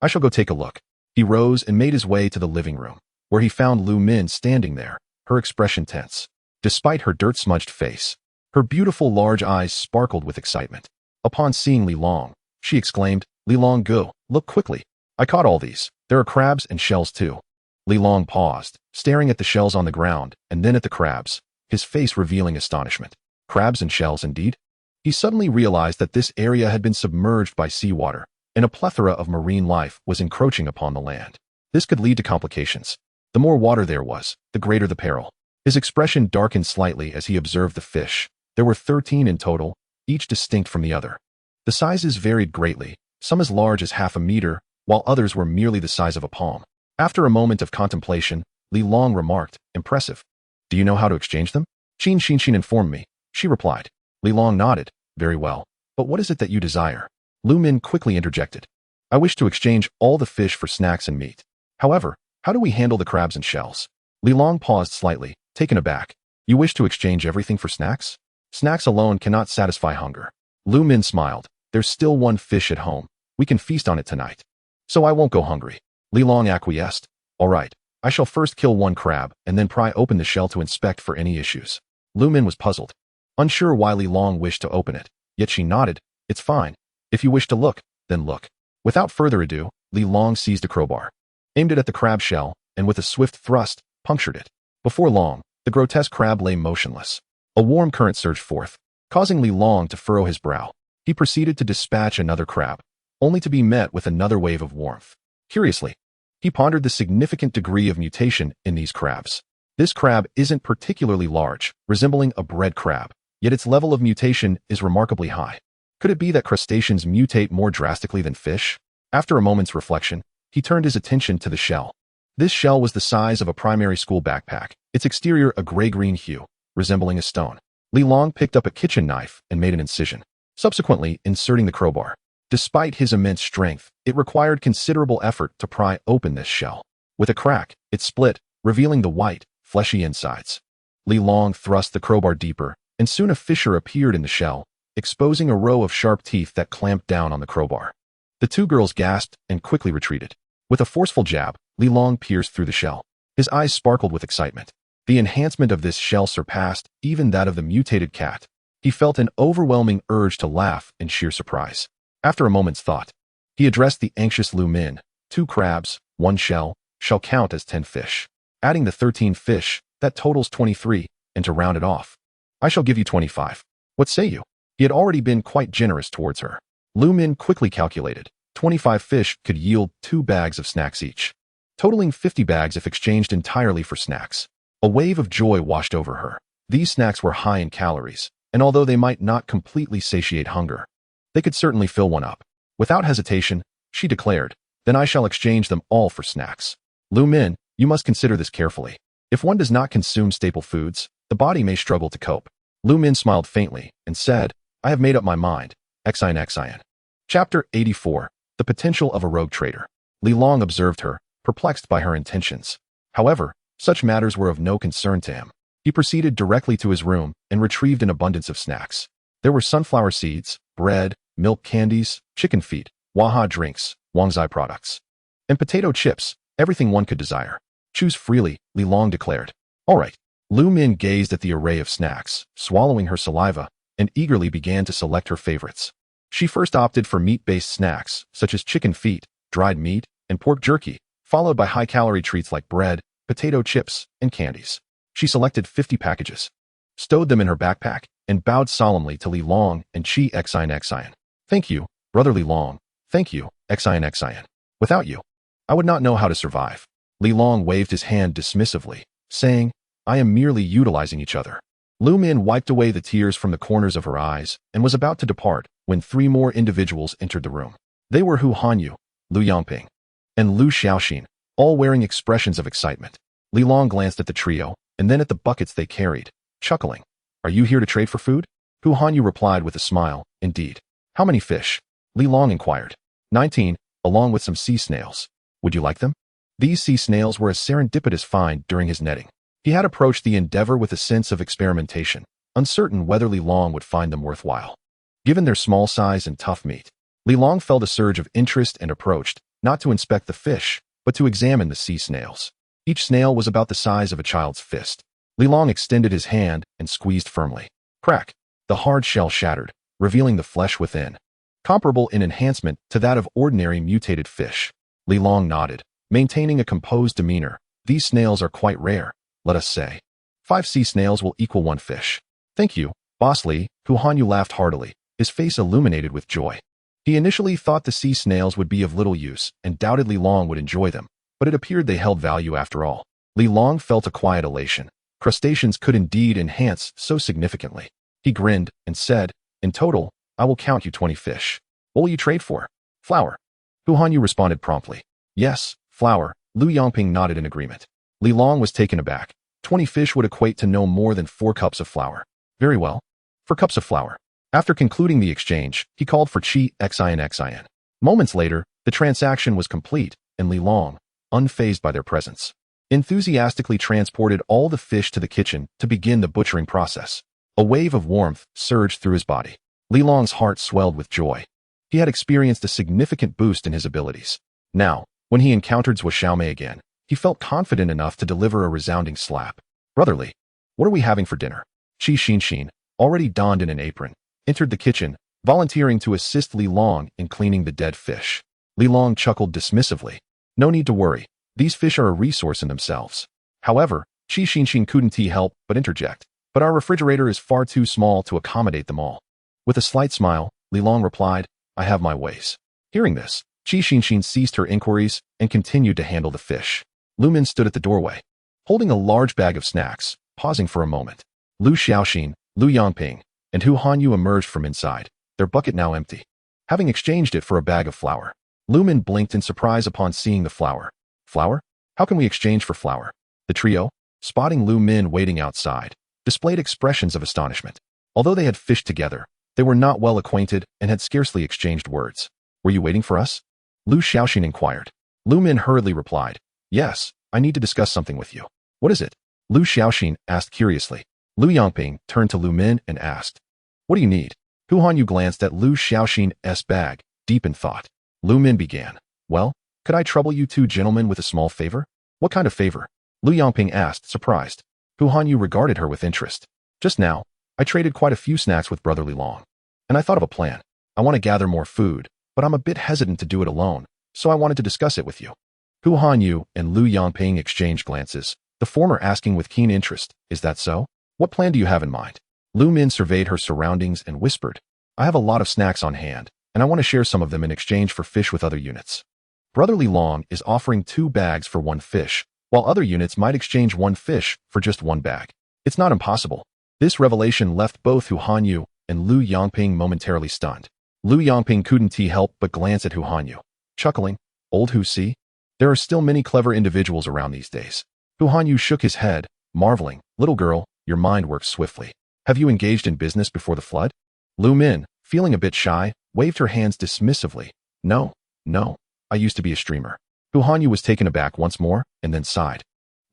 I shall go take a look." He rose and made his way to the living room, where he found Lu Min standing there, her expression tense. Despite her dirt-smudged face, her beautiful large eyes sparkled with excitement. Upon seeing Li Long, she exclaimed, "Li Long, go, look quickly. I caught all these. There are crabs and shells too." Li Long paused, staring at the shells on the ground and then at the crabs, his face revealing astonishment. Crabs and shells indeed? He suddenly realized that this area had been submerged by seawater, and a plethora of marine life was encroaching upon the land. This could lead to complications. The more water there was, the greater the peril. His expression darkened slightly as he observed the fish. There were 13 in total, each distinct from the other. The sizes varied greatly, some as large as half a meter, while others were merely the size of a palm. After a moment of contemplation, Li Long remarked, "Impressive. Do you know how to exchange them?" Xin informed me, she replied. Li Long nodded. "Very well. But what is it that you desire?" Lu Min quickly interjected. "I wish to exchange all the fish for snacks and meat. However, how do we handle the crabs and shells?" Li Long paused slightly, taken aback. "You wish to exchange everything for snacks? Snacks alone cannot satisfy hunger." Lu Min smiled. "There's still one fish at home. We can feast on it tonight. So I won't go hungry." Li Long acquiesced. "All right. I shall first kill one crab and then pry open the shell to inspect for any issues." Lu Min was puzzled, unsure why Li Long wished to open it, yet she nodded. "It's fine. If you wish to look, then look." Without further ado, Li Long seized a crowbar, aimed it at the crab shell, and with a swift thrust, punctured it. Before long, the grotesque crab lay motionless. A warm current surged forth, causing Li Long to furrow his brow. He proceeded to dispatch another crab, only to be met with another wave of warmth. Curiously, he pondered the significant degree of mutation in these crabs. This crab isn't particularly large, resembling a bread crab, yet its level of mutation is remarkably high. Could it be that crustaceans mutate more drastically than fish? After a moment's reflection, he turned his attention to the shell. This shell was the size of a primary school backpack, its exterior a gray-green hue, resembling a stone. Li Long picked up a kitchen knife and made an incision, subsequently inserting the crowbar. Despite his immense strength, it required considerable effort to pry open this shell. With a crack, it split, revealing the white, fleshy insides. Li Long thrust the crowbar deeper, and soon a fissure appeared in the shell, exposing a row of sharp teeth that clamped down on the crowbar. The two girls gasped and quickly retreated. With a forceful jab, Li Long pierced through the shell. His eyes sparkled with excitement. The enhancement of this shell surpassed even that of the mutated cat. He felt an overwhelming urge to laugh in sheer surprise. After a moment's thought, he addressed the anxious Lu Min. 2 crabs, 1 shell, shall count as 10 fish. Adding the 13 fish, that totals 23, and to round it off, I shall give you 25. What say you? He had already been quite generous towards her. Lu Min quickly calculated. 25 fish could yield 2 bags of snacks each, totaling 50 bags if exchanged entirely for snacks. A wave of joy washed over her. These snacks were high in calories, and although they might not completely satiate hunger, they could certainly fill one up. Without hesitation, she declared, "Then I shall exchange them all for snacks." Lu Min, you must consider this carefully. If one does not consume staple foods, the body may struggle to cope. Lu Min smiled faintly and said, "I have made up my mind. Xian. Chapter 84. The Potential of a Rogue Trader. Li Long observed her, perplexed by her intentions. However, such matters were of no concern to him. He proceeded directly to his room and retrieved an abundance of snacks. There were sunflower seeds, bread, milk candies, chicken feet, Waha drinks, Wangzai products, and potato chips, everything one could desire. Choose freely, Li Long declared. All right. Lu Min gazed at the array of snacks, swallowing her saliva, and eagerly began to select her favorites. She first opted for meat-based snacks, such as chicken feet, dried meat, and pork jerky, followed by high-calorie treats like bread, potato chips, and candies. She selected 50 packages, stowed them in her backpack, and bowed solemnly to Li Long and Xian. "Thank you, brother Li Long. Thank you, Xian. Without you, I would not know how to survive." Li Long waved his hand dismissively, saying, "I am merely utilizing each other." Lu Min wiped away the tears from the corners of her eyes and was about to depart when 3 more individuals entered the room. They were Hu Hanyu, Lu Yangping, and Lu Xiaoxin, all wearing expressions of excitement. Li Long glanced at the trio and then at the buckets they carried, chuckling. "Are you here to trade for food?" Hu Hanyu replied with a smile, "Indeed." "How many fish?" Li Long inquired. 19, along with some sea snails. "Would you like them?" These sea snails were a serendipitous find during his netting. He had approached the endeavor with a sense of experimentation, uncertain whether Li Long would find them worthwhile. Given their small size and tough meat, Li Long felt a surge of interest and approached, not to inspect the fish, but to examine the sea snails. Each snail was about the size of a child's fist. Li Long extended his hand and squeezed firmly. Crack! The hard shell shattered, revealing the flesh within, comparable in enhancement to that of ordinary mutated fish. Li Long nodded, maintaining a composed demeanor, These snails are quite rare, let us say. 5 sea snails will equal 1 fish. Thank you, Boss Li. Hu Hanyu laughed heartily, his face illuminated with joy. He initially thought the sea snails would be of little use, and doubted Li Long would enjoy them, but it appeared they held value after all. Li Long felt a quiet elation. Crustaceans could indeed enhance so significantly. He grinned and said, in total, I will count you 20 fish. What will you trade for? Flour. Hu Hanyu responded promptly. Yes, flour. Lu Yongping nodded in agreement. Li Long was taken aback. 20 fish would equate to no more than 4 cups of flour. Very well. 4 cups of flour. After concluding the exchange, he called for Chi Xin. Moments later, the transaction was complete, and Li Long, unfazed by their presence, enthusiastically transported all the fish to the kitchen to begin the butchering process. A wave of warmth surged through his body. Li Long's heart swelled with joy. He had experienced a significant boost in his abilities. Now, when he encountered Zhou Xiaomei again, he felt confident enough to deliver a resounding slap. Brotherly, what are we having for dinner? Qi Xinxin, already donned in an apron, entered the kitchen, volunteering to assist Li Long in cleaning the dead fish. Li Long chuckled dismissively. No need to worry. These fish are a resource in themselves. However, Qi Xinxin couldn't help but interject. But our refrigerator is far too small to accommodate them all. With a slight smile, Li Long replied, I have my ways. Hearing this, Qi Xinxin ceased her inquiries and continued to handle the fish. Lu Min stood at the doorway, holding a large bag of snacks, pausing for a moment. Lu Xiaoxin, Lu Yongping, and Hu Hanyu emerged from inside, their bucket now empty. Having exchanged it for a bag of flour, Lu Min blinked in surprise upon seeing the flour. Flour? How can we exchange for flour? The trio, spotting Lu Min waiting outside, displayed expressions of astonishment. Although they had fished together, they were not well acquainted and had scarcely exchanged words. Were you waiting for us? Lu Xiaoxin inquired. Lu Min hurriedly replied, Yes, I need to discuss something with you. What is it? Lu Xiaoxin asked curiously. Lu Yongping turned to Lu Min and asked, What do you need? Hu Hanyu glanced at Lu Xiaoxin's bag, deep in thought. Lu Min began, Well, could I trouble you 2 gentlemen with a small favor? What kind of favor? Lu Yongping asked, surprised. Hu Hanyu regarded her with interest. Just now, I traded quite a few snacks with Brother Li Long, and I thought of a plan. I want to gather more food, but I'm a bit hesitant to do it alone, so I wanted to discuss it with you. Hu Hanyu and Lu Yongping exchanged glances, the former asking with keen interest, Is that so? What plan do you have in mind? Lu Min surveyed her surroundings and whispered, I have a lot of snacks on hand, and I want to share some of them in exchange for fish with other units. Brother Li Long is offering 2 bags for 1 fish, while other units might exchange 1 fish for just 1 bag. It's not impossible. This revelation left both Hu Hanyu and Lu Yongping momentarily stunned. Lu Yongping couldn't help but glance at Hu Hanyu, chuckling, Old Hu see? There are still many clever individuals around these days. Hu Hanyu shook his head, marveling, Little girl, your mind works swiftly. Have you engaged in business before the flood? Lu Min, feeling a bit shy, waved her hands dismissively. No, I used to be a streamer. Hu Hanyu was taken aback once more, and then sighed.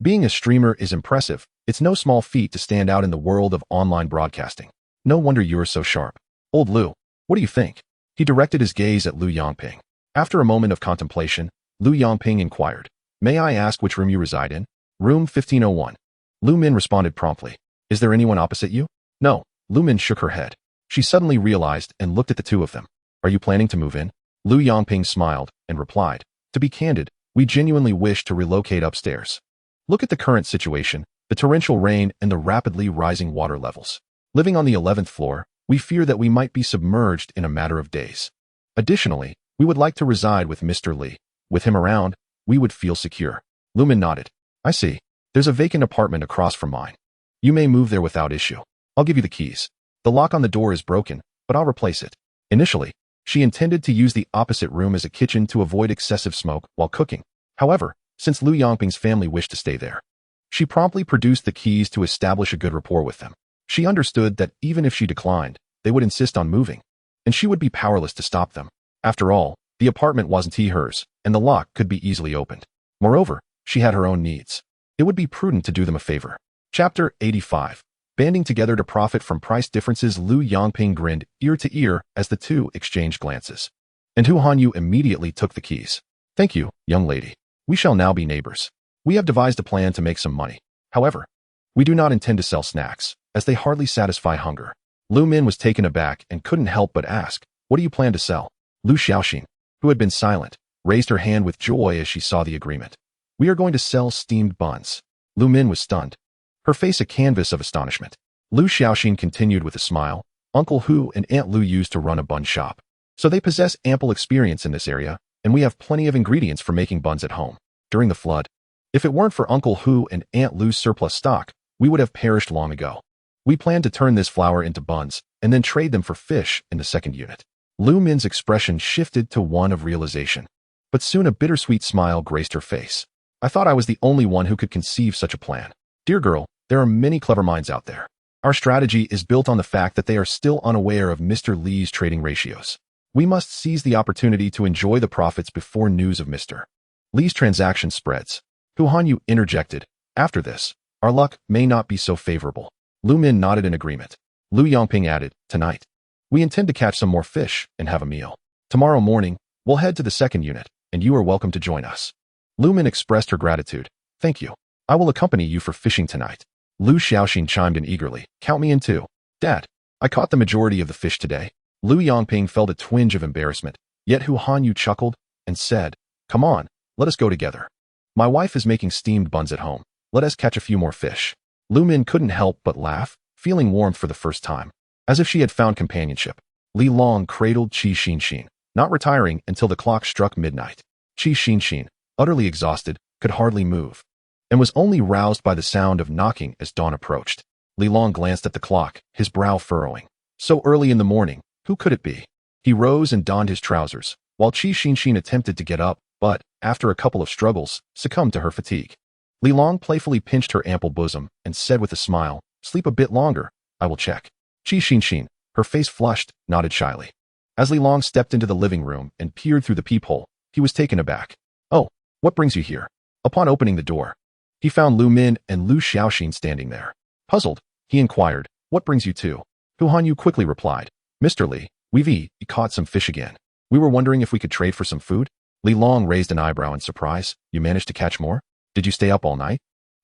Being a streamer is impressive. It's no small feat to stand out in the world of online broadcasting. No wonder you are so sharp. Old Lu, what do you think? He directed his gaze at Lu Yongping. After a moment of contemplation, Lu Yongping inquired, May I ask which room you reside in? Room 1501. Lu Min responded promptly. Is there anyone opposite you? No. Lu Min shook her head. She suddenly realized and looked at the 2 of them. Are you planning to move in? Lu Yongping smiled and replied, To be candid, we genuinely wish to relocate upstairs. Look at the current situation, the torrential rain and the rapidly rising water levels. Living on the 11th floor, we fear that we might be submerged in a matter of days. Additionally, we would like to reside with Mr. Li. With him around, we would feel secure. Lu Min nodded. I see. There's a vacant apartment across from mine. You may move there without issue. I'll give you the keys. The lock on the door is broken, but I'll replace it. Initially, she intended to use the opposite room as a kitchen to avoid excessive smoke while cooking. However, since Lu Yongping's family wished to stay there, she promptly produced the keys to establish a good rapport with them. She understood that even if she declined, they would insist on moving, and she would be powerless to stop them. After all, the apartment wasn't hers, and the lock could be easily opened. Moreover, she had her own needs. It would be prudent to do them a favor. Chapter 85. Banding together to profit from price differences. Lu Yongping grinned ear to ear as the 2 exchanged glances. And Hu Hanyu immediately took the keys. Thank you, young lady. We shall now be neighbors. We have devised a plan to make some money. However, we do not intend to sell snacks, as they hardly satisfy hunger. Lu Min was taken aback and couldn't help but ask, What do you plan to sell? Lu Xiaoxin, who had been silent, raised her hand with joy as she saw the agreement. We are going to sell steamed buns. Lu Min was stunned, her face a canvas of astonishment. Lu Xiaoxin continued with a smile. Uncle Hu and Aunt Lu used to run a bun shop, so they possess ample experience in this area, and we have plenty of ingredients for making buns at home. During the flood, if it weren't for Uncle Hu and Aunt Lu's surplus stock, we would have perished long ago. We plan to turn this flour into buns and then trade them for fish in the second unit. Lu Min's expression shifted to one of realization, but soon a bittersweet smile graced her face. I thought I was the only one who could conceive such a plan. Dear girl, there are many clever minds out there. Our strategy is built on the fact that they are still unaware of Mr. Li's trading ratios. We must seize the opportunity to enjoy the profits before news of Mr. Li's transaction spreads. Hu Hanyu interjected. After this, our luck may not be so favorable. Lu Min nodded in agreement. Lu Yongping added, tonight, we intend to catch some more fish and have a meal. Tomorrow morning, we'll head to the second unit, and you are welcome to join us. Lu Min expressed her gratitude. Thank you. I will accompany you for fishing tonight. Lu Xiaoxin chimed in eagerly. Count me in too. Dad, I caught the majority of the fish today. Lu Yongping felt a twinge of embarrassment, yet Hu Hanyu chuckled and said, come on, let us go together. My wife is making steamed buns at home. Let us catch a few more fish. Lu Min couldn't help but laugh, feeling warmth for the first time, as if she had found companionship. Li Long cradled Qi Xinxin, not retiring until the clock struck midnight. Qi Xinxin, utterly exhausted, could hardly move, and was only roused by the sound of knocking as dawn approached. Li Long glanced at the clock, his brow furrowing. So early in the morning, who could it be? He rose and donned his trousers, while Qi Xinxin attempted to get up, but, after a couple of struggles, succumbed to her fatigue. Li Long playfully pinched her ample bosom and said with a smile, sleep a bit longer, I will check. Qi Xinxin, her face flushed, nodded shyly. As Li Long stepped into the living room and peered through the peephole, he was taken aback. Oh, what brings you here? Upon opening the door, he found Lu Min and Lu Xiaoxin standing there. Puzzled, he inquired, what brings you to? Hu Hanyu quickly replied, Mr. Li, we've caught some fish again. We were wondering if we could trade for some food. Li Long raised an eyebrow in surprise. You managed to catch more? Did you stay up all night?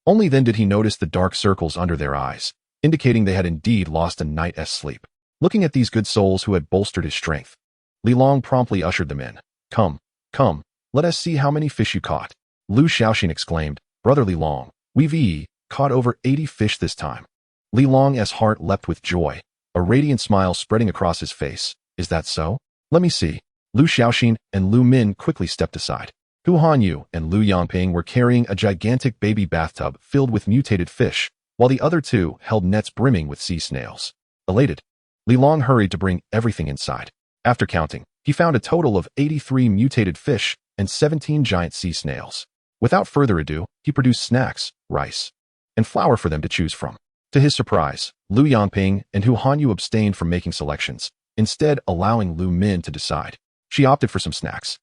Only then did he notice the dark circles under their eyes, indicating they had indeed lost a night's sleep. Looking at these good souls who had bolstered his strength, Li Long promptly ushered them in. Come, come, let us see how many fish you caught. Lu Xiaoxin exclaimed, Brother Li Long, we've caught over 80 fish this time. Li Long's heart leapt with joy, a radiant smile spreading across his face. Is that so? Let me see. Lu Xiaoxin and Lu Min quickly stepped aside. Hu Hanyu and Lu Yongping were carrying a gigantic baby bathtub filled with mutated fish, while the other two held nets brimming with sea snails. Elated, Li Long hurried to bring everything inside. After counting, he found a total of 83 mutated fish and 17 giant sea snails. Without further ado, he produced snacks, rice, and flour for them to choose from. To his surprise, Lu Yongping and Hu Hanyu abstained from making selections, instead allowing Lu Min to decide. She opted for some snacks,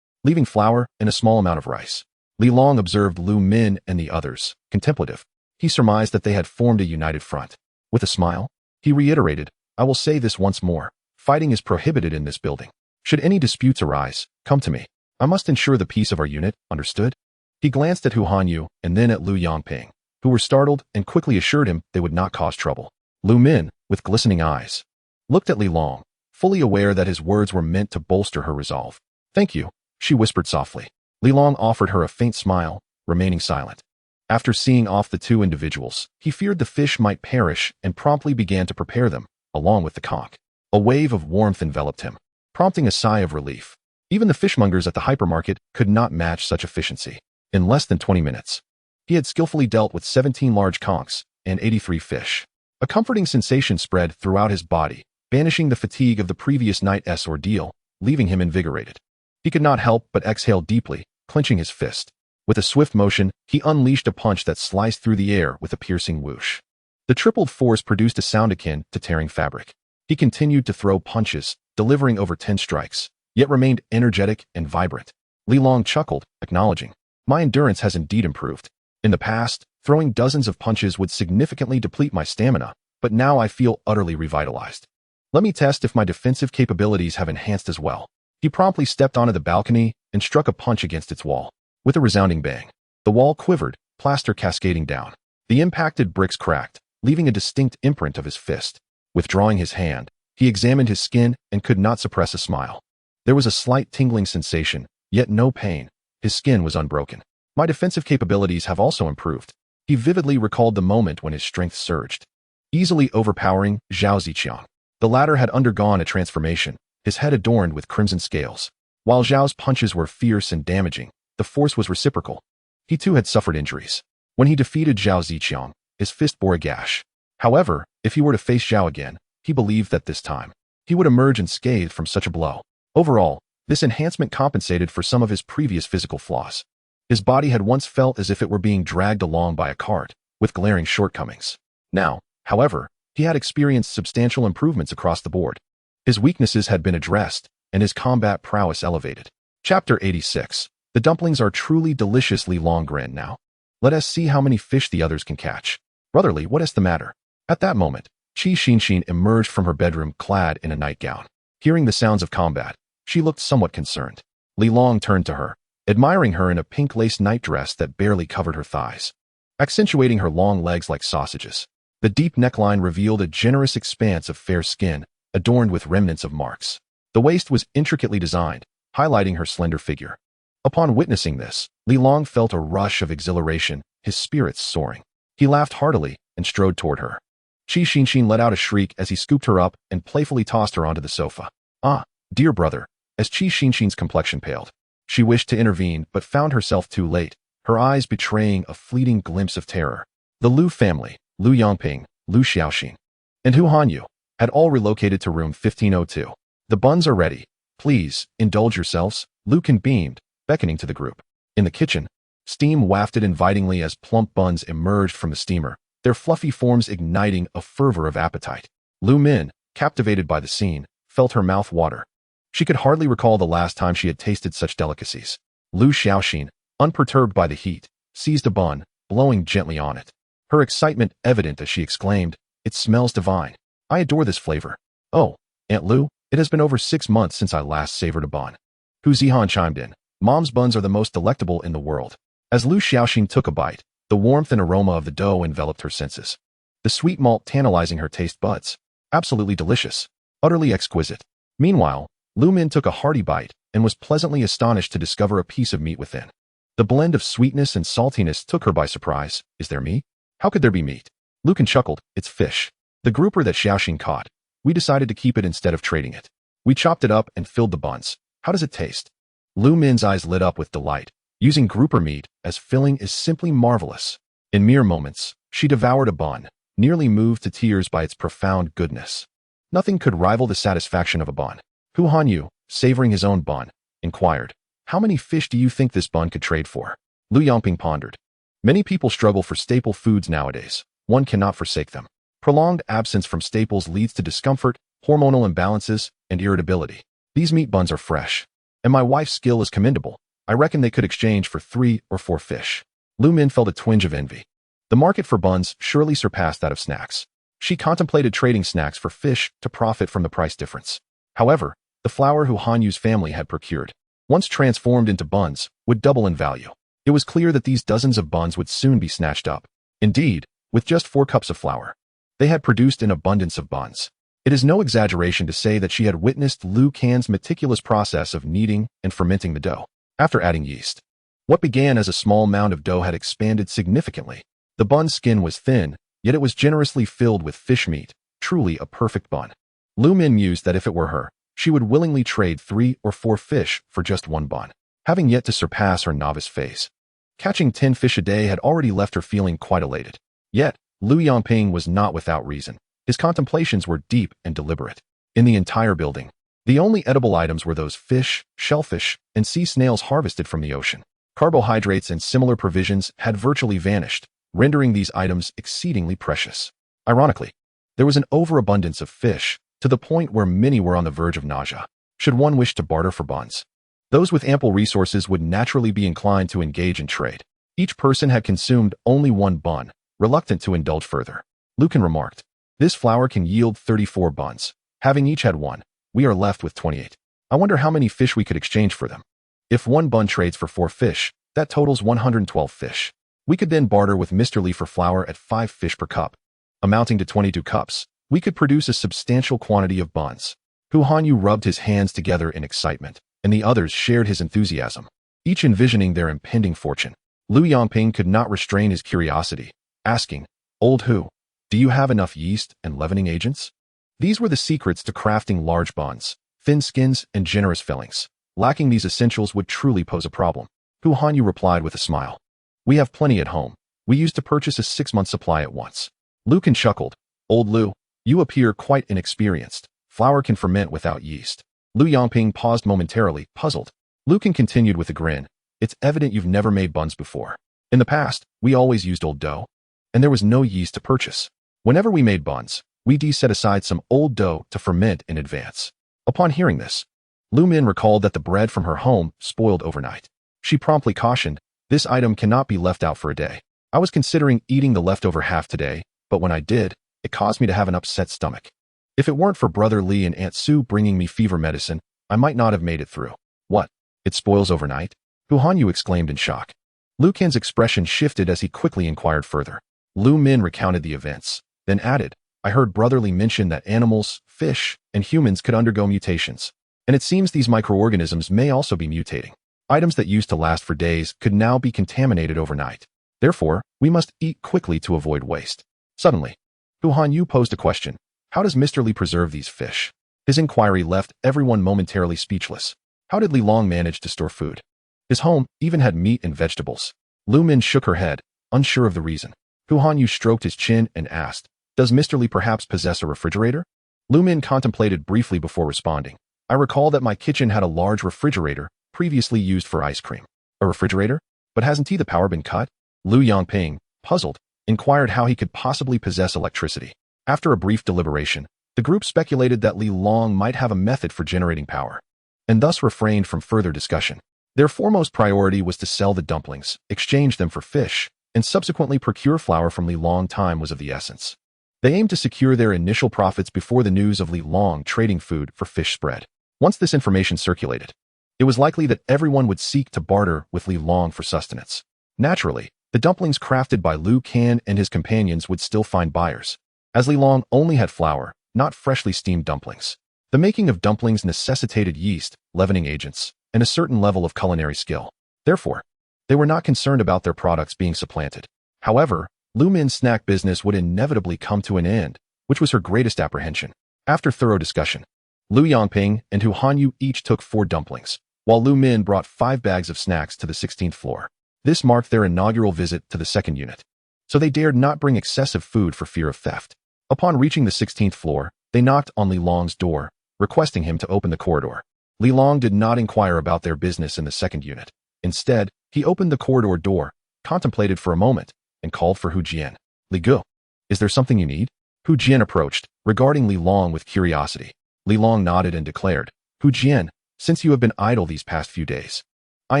leaving flour and a small amount of rice. Li Long observed Lu Min and the others, contemplative. He surmised that they had formed a united front. With a smile, he reiterated, I will say this once more, fighting is prohibited in this building. Should any disputes arise, come to me. I must ensure the peace of our unit, understood? He glanced at Hu Hanyu and then at Lu Yongping, who were startled and quickly assured him they would not cause trouble. Lu Min, with glistening eyes, looked at Li Long, fully aware that his words were meant to bolster her resolve. Thank you, she whispered softly. Li Long offered her a faint smile, remaining silent. After seeing off the two individuals, he feared the fish might perish and promptly began to prepare them, along with the conch. A wave of warmth enveloped him, prompting a sigh of relief. Even the fishmongers at the hypermarket could not match such efficiency. In less than 20 minutes, he had skillfully dealt with 17 large conchs and 83 fish. A comforting sensation spread throughout his body, banishing the fatigue of the previous night's ordeal, leaving him invigorated. He could not help but exhale deeply, clenching his fist. With a swift motion, he unleashed a punch that sliced through the air with a piercing whoosh. The tripled force produced a sound akin to tearing fabric. He continued to throw punches, delivering over 10 strikes, yet remained energetic and vibrant. Li Long chuckled, acknowledging, my endurance has indeed improved. In the past, throwing dozens of punches would significantly deplete my stamina, but now I feel utterly revitalized. Let me test if my defensive capabilities have enhanced as well. He promptly stepped onto the balcony and struck a punch against its wall. With a resounding bang, the wall quivered, plaster cascading down. The impacted bricks cracked, leaving a distinct imprint of his fist. Withdrawing his hand, he examined his skin and could not suppress a smile. There was a slight tingling sensation, yet no pain. His skin was unbroken. My defensive capabilities have also improved. He vividly recalled the moment when his strength surged, easily overpowering Zhao Ziqiang. The latter had undergone a transformation, his head adorned with crimson scales. While Zhao's punches were fierce and damaging, the force was reciprocal. He too had suffered injuries. When he defeated Zhao Ziqiang, his fist bore a gash. However, if he were to face Zhao again, he believed that this time, he would emerge unscathed from such a blow. Overall, this enhancement compensated for some of his previous physical flaws. His body had once felt as if it were being dragged along by a cart, with glaring shortcomings. Now, however, he had experienced substantial improvements across the board. His weaknesses had been addressed, and his combat prowess elevated. Chapter 86. The dumplings are truly deliciously long grand now. Let us see how many fish the others can catch. Brotherly, what is the matter? At that moment, Qi Xinxin emerged from her bedroom clad in a nightgown. Hearing the sounds of combat, she looked somewhat concerned. Li Long turned to her, admiring her in a pink lace nightdress that barely covered her thighs, accentuating her long legs like sausages. The deep neckline revealed a generous expanse of fair skin, adorned with remnants of marks. The waist was intricately designed, highlighting her slender figure. Upon witnessing this, Li Long felt a rush of exhilaration, his spirits soaring. He laughed heartily and strode toward her. Qi Xinxin let out a shriek as he scooped her up and playfully tossed her onto the sofa. Ah, dear brother, as Qi Xinxin's complexion paled. She wished to intervene but found herself too late, her eyes betraying a fleeting glimpse of terror. The Lu family, Lu Yongping, Lu Xiaoxin, and Hu Hanyu, had all relocated to room 1502. The buns are ready. Please, indulge yourselves, Lu Kan beamed, beckoning to the group. In the kitchen, steam wafted invitingly as plump buns emerged from the steamer, their fluffy forms igniting a fervor of appetite. Lu Min, captivated by the scene, felt her mouth water. She could hardly recall the last time she had tasted such delicacies. Lu Xiaoxin, unperturbed by the heat, seized a bun, blowing gently on it. Her excitement evident as she exclaimed, "It smells divine. I adore this flavor. Oh, Aunt Lu, it has been over 6 months since I last savored a bun." Hu Zihan chimed in. Mom's buns are the most delectable in the world. As Lu Xiaoxin took a bite, the warmth and aroma of the dough enveloped her senses. The sweet malt tantalizing her taste buds. Absolutely delicious. Utterly exquisite. Meanwhile, Lu Min took a hearty bite and was pleasantly astonished to discover a piece of meat within. The blend of sweetness and saltiness took her by surprise. Is there meat? How could there be meat? Lu Kan chuckled. It's fish. The grouper that Xiaoxin caught. We decided to keep it instead of trading it. We chopped it up and filled the buns. How does it taste? Lu Min's eyes lit up with delight. Using grouper meat as filling is simply marvelous. In mere moments, she devoured a bun, nearly moved to tears by its profound goodness. Nothing could rival the satisfaction of a bun. Hu Hanyu, savoring his own bun, inquired, "How many fish do you think this bun could trade for?" Lu Yongping pondered. Many people struggle for staple foods nowadays. One cannot forsake them. Prolonged absence from staples leads to discomfort, hormonal imbalances, and irritability. These meat buns are fresh, and my wife's skill is commendable. I reckon they could exchange for 3 or 4 fish. Lu Min felt a twinge of envy. The market for buns surely surpassed that of snacks. She contemplated trading snacks for fish to profit from the price difference. However, the flour Hu Hanyu's family had procured, once transformed into buns, would double in value. It was clear that these dozens of buns would soon be snatched up. Indeed, with just 4 cups of flour, they had produced an abundance of buns. It is no exaggeration to say that she had witnessed Lu Kan's meticulous process of kneading and fermenting the dough. After adding yeast, what began as a small mound of dough had expanded significantly. The bun's skin was thin, yet it was generously filled with fish meat, truly a perfect bun. Lu Min mused that if it were her, she would willingly trade 3 or 4 fish for just 1 bun, having yet to surpass her novice phase. Catching 10 fish a day had already left her feeling quite elated. Yet, Lu Yongping was not without reason. His contemplations were deep and deliberate. In the entire building, the only edible items were those fish, shellfish, and sea snails harvested from the ocean. Carbohydrates and similar provisions had virtually vanished, rendering these items exceedingly precious. Ironically, there was an overabundance of fish, to the point where many were on the verge of nausea. Should one wish to barter for buns, those with ample resources would naturally be inclined to engage in trade. Each person had consumed only 1 bun, reluctant to indulge further. Lu Kan remarked, "This flour can yield 34 buns. Having each had 1, we are left with 28. I wonder how many fish we could exchange for them. If 1 bun trades for 4 fish, that totals 112 fish. We could then barter with Mr. Li for flour at 5 fish per cup, amounting to 22 cups. We could produce a substantial quantity of buns." Hu Hanyu rubbed his hands together in excitement, and the others shared his enthusiasm, each envisioning their impending fortune. Lu Yongping could not restrain his curiosity, asking, "Old Hu, do you have enough yeast and leavening agents?" These were the secrets to crafting large buns, thin skins, and generous fillings. Lacking these essentials would truly pose a problem. Hu Hanyu replied with a smile. "We have plenty at home. We used to purchase a 6-month supply at once." Lucan chuckled. "Old Lu, you appear quite inexperienced. Flour can ferment without yeast." Lu Yongping paused momentarily, puzzled. Lucan continued with a grin. "It's evident you've never made buns before. In the past, we always used old dough, and there was no yeast to purchase. Whenever we made buns, we set aside some old dough to ferment in advance." Upon hearing this, Lu Min recalled that the bread from her home spoiled overnight. She promptly cautioned, "This item cannot be left out for a day. I was considering eating the leftover half today, but when I did, it caused me to have an upset stomach. If it weren't for Brother Li and Aunt Sue bringing me fever medicine, I might not have made it through." "What? It spoils overnight?" Hu Hanyu exclaimed in shock. Lu Qin's expression shifted as he quickly inquired further. Lu Min recounted the events, then added, "I heard Brother Li mention that animals, fish, and humans could undergo mutations. And it seems these microorganisms may also be mutating. Items that used to last for days could now be contaminated overnight. Therefore, we must eat quickly to avoid waste." Suddenly, Hu Hanyu posed a question. "How does Mr. Li preserve these fish?" His inquiry left everyone momentarily speechless. How did Li Long manage to store food? His home even had meat and vegetables. Lu Min shook her head, unsure of the reason. Hu Hanyu stroked his chin and asked, "Does Mr. Li perhaps possess a refrigerator?" Lu Min contemplated briefly before responding. "I recall that my kitchen had a large refrigerator previously used for ice cream." "A refrigerator? But hasn't the power been cut?" Lu Yongping, puzzled, inquired how he could possibly possess electricity. After a brief deliberation, the group speculated that Li Long might have a method for generating power, and thus refrained from further discussion. Their foremost priority was to sell the dumplings, exchange them for fish, and subsequently procure flour from Li Long. Time was of the essence. They aimed to secure their initial profits before the news of Li Long trading food for fish spread. Once this information circulated, it was likely that everyone would seek to barter with Li Long for sustenance. Naturally, the dumplings crafted by Lu Can and his companions would still find buyers, as Li Long only had flour, not freshly steamed dumplings. The making of dumplings necessitated yeast, leavening agents, and a certain level of culinary skill. Therefore, they were not concerned about their products being supplanted. However, Lu Min's snack business would inevitably come to an end, which was her greatest apprehension. After thorough discussion, Lu Yongping and Hu Hanyu each took 4 dumplings, while Lu Min brought 5 bags of snacks to the 16th floor. This marked their inaugural visit to the second unit, so they dared not bring excessive food for fear of theft. Upon reaching the 16th floor, they knocked on Li Long's door, requesting him to open the corridor. Li Long did not inquire about their business in the second unit. Instead, he opened the corridor door, contemplated for a moment, and called for Hu Jian. "Li Gu, is there something you need?" Hu Jian approached, regarding Li Long with curiosity. Li Long nodded and declared, "Hu Jian, since you have been idle these past few days, I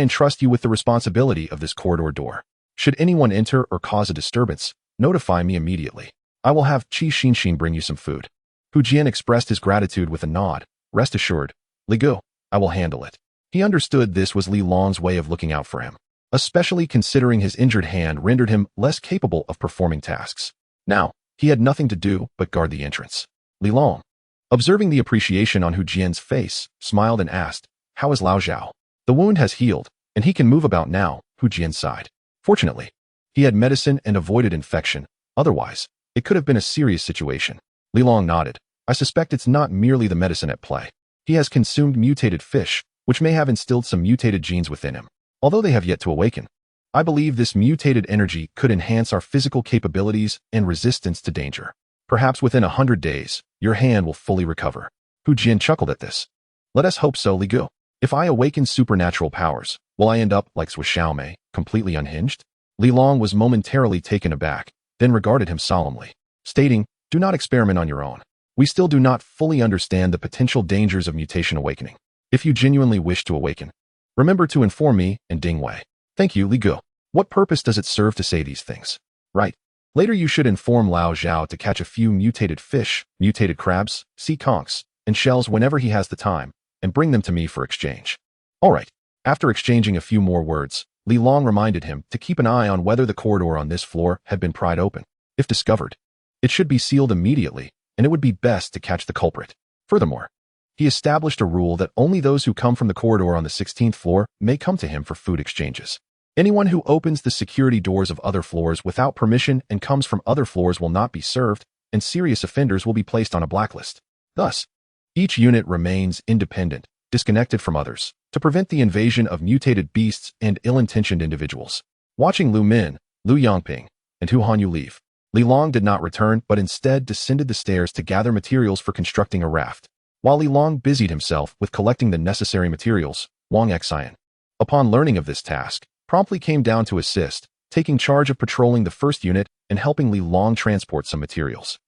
entrust you with the responsibility of this corridor door. Should anyone enter or cause a disturbance, notify me immediately. I will have Qi Xinshin bring you some food." Hu Jian expressed his gratitude with a nod. "Rest assured, Li Gu, I will handle it." He understood this was Li Long's way of looking out for him, especially considering his injured hand rendered him less capable of performing tasks. Now, he had nothing to do but guard the entrance. Li Long, observing the appreciation on Hu Jian's face, smiled and asked, "How is Lao Zhao?" "The wound has healed, and he can move about now," Hu Jian sighed. Fortunately, he had medicine and avoided infection. Otherwise, it could have been a serious situation. Li Long nodded. "I suspect it's not merely the medicine at play. He has consumed mutated fish, which may have instilled some mutated genes within him. Although they have yet to awaken, I believe this mutated energy could enhance our physical capabilities and resistance to danger. Perhaps within 100 days, your hand will fully recover." Hu Jian chuckled at this. "Let us hope so, Li Gu. If I awaken supernatural powers, will I end up like Sui Xiaomei, completely unhinged?" Li Long was momentarily taken aback, then regarded him solemnly, stating, "Do not experiment on your own. We still do not fully understand the potential dangers of mutation awakening. If you genuinely wish to awaken, remember to inform me and Ding Wei." "Thank you, Li Gu. What purpose does it serve to say these things?" "Right. Later you should inform Lao Zhao to catch a few mutated fish, mutated crabs, sea conchs, and shells whenever he has the time, and bring them to me for exchange." "All right." After exchanging a few more words, Li Long reminded him to keep an eye on whether the corridor on this floor had been pried open. If discovered, it should be sealed immediately, and it would be best to catch the culprit. Furthermore, he established a rule that only those who come from the corridor on the 16th floor may come to him for food exchanges. Anyone who opens the security doors of other floors without permission and comes from other floors will not be served, and serious offenders will be placed on a blacklist. Thus, each unit remains independent, disconnected from others, to prevent the invasion of mutated beasts and ill-intentioned individuals. Watching Lu Min, Lu Yongping, and Hu Hanyu leave, Li Long did not return but instead descended the stairs to gather materials for constructing a raft. While Li Long busied himself with collecting the necessary materials, Wang Xian, upon learning of this task, promptly came down to assist, taking charge of patrolling the first unit and helping Li Long transport some materials.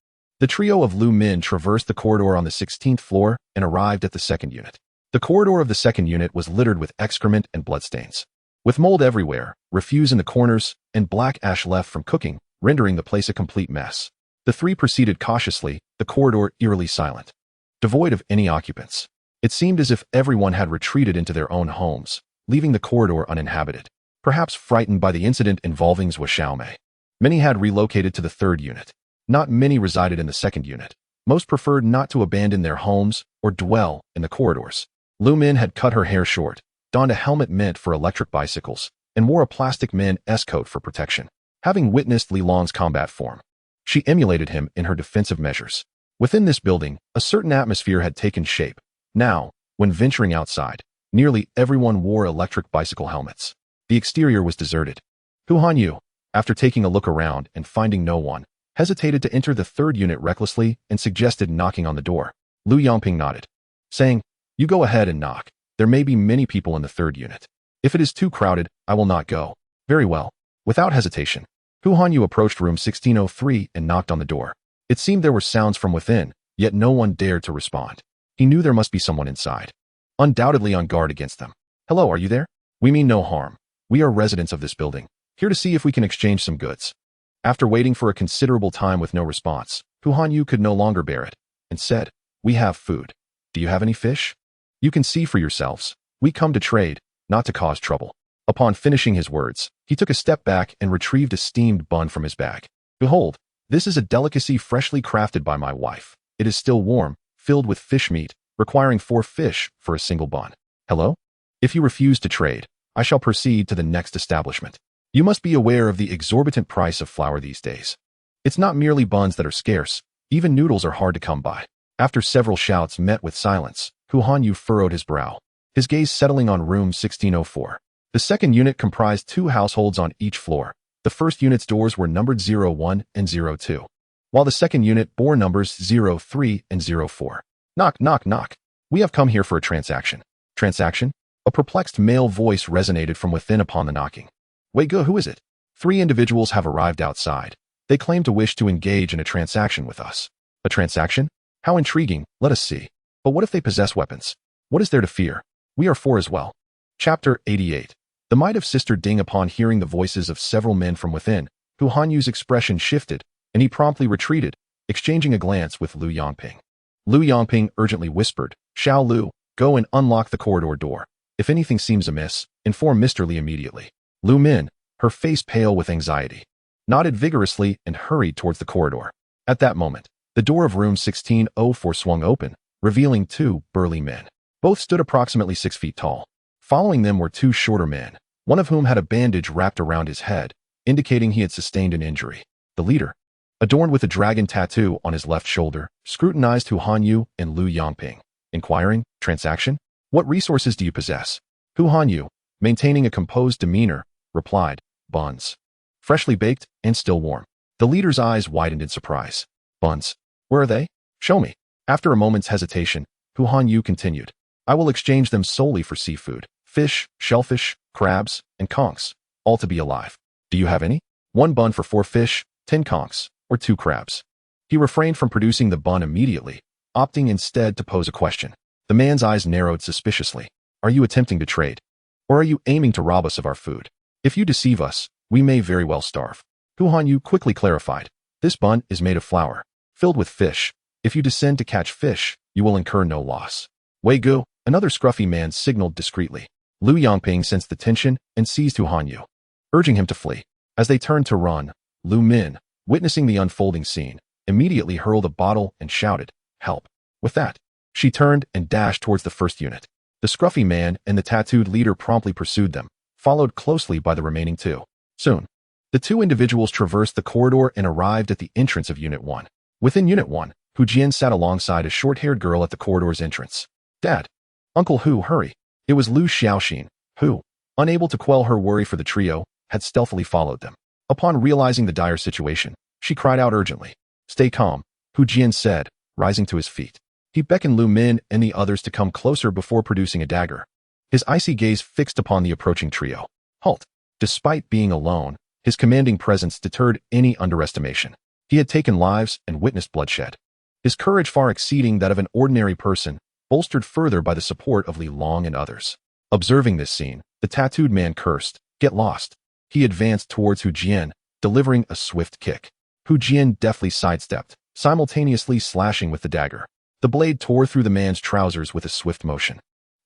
The trio of Lu Min traversed the corridor on the 16th floor and arrived at the second unit. The corridor of the second unit was littered with excrement and bloodstains. With mold everywhere, refuse in the corners, and black ash left from cooking, rendering the place a complete mess. The three proceeded cautiously, the corridor eerily silent, devoid of any occupants. It seemed as if everyone had retreated into their own homes, leaving the corridor uninhabited. Perhaps frightened by the incident involving Zhou Xiaomei. Many had relocated to the third unit. Not many resided in the second unit. Most preferred not to abandon their homes or dwell in the corridors. Lu Min had cut her hair short, donned a helmet meant for electric bicycles, and wore a plastic man's coat for protection. Having witnessed Li Long's combat form, she emulated him in her defensive measures. Within this building, a certain atmosphere had taken shape. Now, when venturing outside, nearly everyone wore electric bicycle helmets. The exterior was deserted. Hu Hanyu, after taking a look around and finding no one, hesitated to enter the third unit recklessly and suggested knocking on the door. Lu Yongping nodded, saying, "You go ahead and knock. There may be many people in the third unit. If it is too crowded, I will not go." "Very well." Without hesitation, Hu Hanyu approached room 1603 and knocked on the door. It seemed there were sounds from within, yet no one dared to respond. He knew there must be someone inside, undoubtedly on guard against them. "Hello, are you there? We mean no harm. We are residents of this building, here to see if we can exchange some goods." After waiting for a considerable time with no response, Hu Hanyu could no longer bear it, and said, "We have food. Do you have any fish? You can see for yourselves. We come to trade, not to cause trouble." Upon finishing his words, he took a step back and retrieved a steamed bun from his bag. "Behold, this is a delicacy freshly crafted by my wife. It is still warm, filled with fish meat, requiring 4 fish for a single bun. Hello? If you refuse to trade, I shall proceed to the next establishment. You must be aware of the exorbitant price of flour these days. It's not merely buns that are scarce, even noodles are hard to come by." After several shouts met with silence, Hu Hanyu furrowed his brow, his gaze settling on room 1604. The second unit comprised 2 households on each floor. The first unit's doors were numbered 01 and 02, while the second unit bore numbers 03 and 04. "Knock, knock, knock. We have come here for a transaction." "Transaction?" A perplexed male voice resonated from within upon the knocking. "Wei Ge, who is it?" 3 individuals have arrived outside. They claim to wish to engage in a transaction with us." "A transaction? How intriguing, let us see. But what if they possess weapons? What is there to fear? We are 4 as well." Chapter 88. The might of Sister Ding. Upon hearing the voices of several men from within, Hu Hanyu's expression shifted, and he promptly retreated, exchanging a glance with Lu Yongping. Lu Yongping urgently whispered, "Xiao Lu, go and unlock the corridor door. If anything seems amiss, inform Mr. Li immediately." Lu Min, her face pale with anxiety, nodded vigorously and hurried towards the corridor. At that moment, the door of room 1604 swung open, revealing 2 burly men. Both stood approximately 6 feet tall. Following them were 2 shorter men, one of whom had a bandage wrapped around his head, indicating he had sustained an injury. The leader, adorned with a dragon tattoo on his left shoulder, scrutinized Hu Hanyu and Lu Yongping, inquiring, "Transaction? What resources do you possess?" Hu Hanyu, maintaining a composed demeanor, replied, "Buns. Freshly baked and still warm." The leader's eyes widened in surprise. "Buns? Where are they? Show me." After a moment's hesitation, Hu Hanyu continued, "I will exchange them solely for seafood, fish, shellfish, crabs, and conchs, all to be alive. Do you have any? 1 bun for 4 fish, 10 conchs, or 2 crabs." He refrained from producing the bun immediately, opting instead to pose a question. The man's eyes narrowed suspiciously. "Are you attempting to trade? Or are you aiming to rob us of our food? If you deceive us, we may very well starve." Hu Hanyu quickly clarified, "This bun is made of flour, filled with fish. If you descend to catch fish, you will incur no loss." Wei Ge, another scruffy man, signaled discreetly. Lu Yongping sensed the tension and seized Hu Hanyu, urging him to flee. As they turned to run, Lu Min, witnessing the unfolding scene, immediately hurled a bottle and shouted, "Help." With that, she turned and dashed towards the first unit. The scruffy man and the tattooed leader promptly pursued them, followed closely by the remaining two. Soon, the two individuals traversed the corridor and arrived at the entrance of Unit 1. Within Unit 1, Hu Jian sat alongside a short-haired girl at the corridor's entrance. Dad. Uncle Hu, hurry. It was Lu Xiaoxin, who, unable to quell her worry for the trio, had stealthily followed them. Upon realizing the dire situation, she cried out urgently. Stay calm, Hu Jian said, rising to his feet. He beckoned Lu Min and the others to come closer before producing a dagger. His icy gaze fixed upon the approaching trio. Halt. Despite being alone, his commanding presence deterred any underestimation. He had taken lives and witnessed bloodshed. His courage far exceeding that of an ordinary person, bolstered further by the support of Li Long and others. Observing this scene, the tattooed man cursed, Get lost. He advanced towards Hu Jian, delivering a swift kick. Hu Jian deftly sidestepped, simultaneously slashing with the dagger. The blade tore through the man's trousers with a swift motion.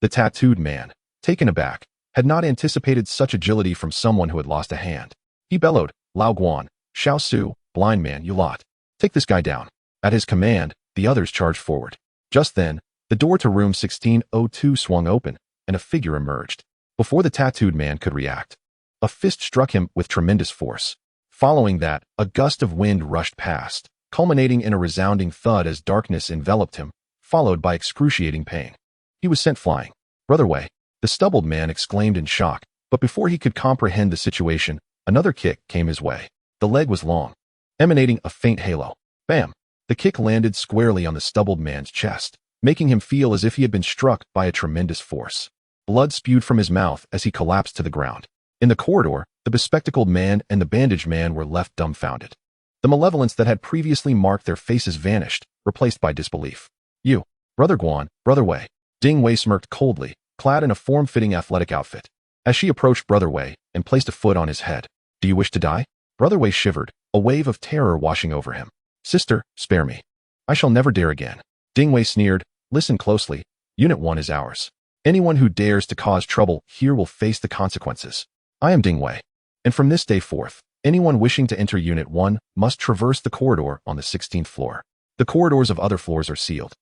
The tattooed man, taken aback, had not anticipated such agility from someone who had lost a hand. He bellowed, Lao Guan, Xiao Su, blind man, you lot. Take this guy down. At his command, the others charged forward. Just then, the door to room 1602 swung open, and a figure emerged. Before the tattooed man could react, a fist struck him with tremendous force. Following that, a gust of wind rushed past, culminating in a resounding thud as darkness enveloped him, followed by excruciating pain. He was sent flying. Brother Wei, the stubbled man exclaimed in shock, but before he could comprehend the situation, another kick came his way. The leg was long, emanating a faint halo. Bam! The kick landed squarely on the stubbled man's chest, making him feel as if he had been struck by a tremendous force. Blood spewed from his mouth as he collapsed to the ground. In the corridor, the bespectacled man and the bandaged man were left dumbfounded. The malevolence that had previously marked their faces vanished, replaced by disbelief. You, Brother Guan, Brother Wei. Ding Wei smirked coldly, clad in a form-fitting athletic outfit. As she approached Brother Wei and placed a foot on his head. Do you wish to die? Brother Wei shivered, a wave of terror washing over him. Sister, spare me. I shall never dare again. Ding Wei sneered, listen closely. Unit 1 is ours. Anyone who dares to cause trouble here will face the consequences. I am Ding Wei. And from this day forth, anyone wishing to enter Unit 1 must traverse the corridor on the 16th floor. The corridors of other floors are sealed.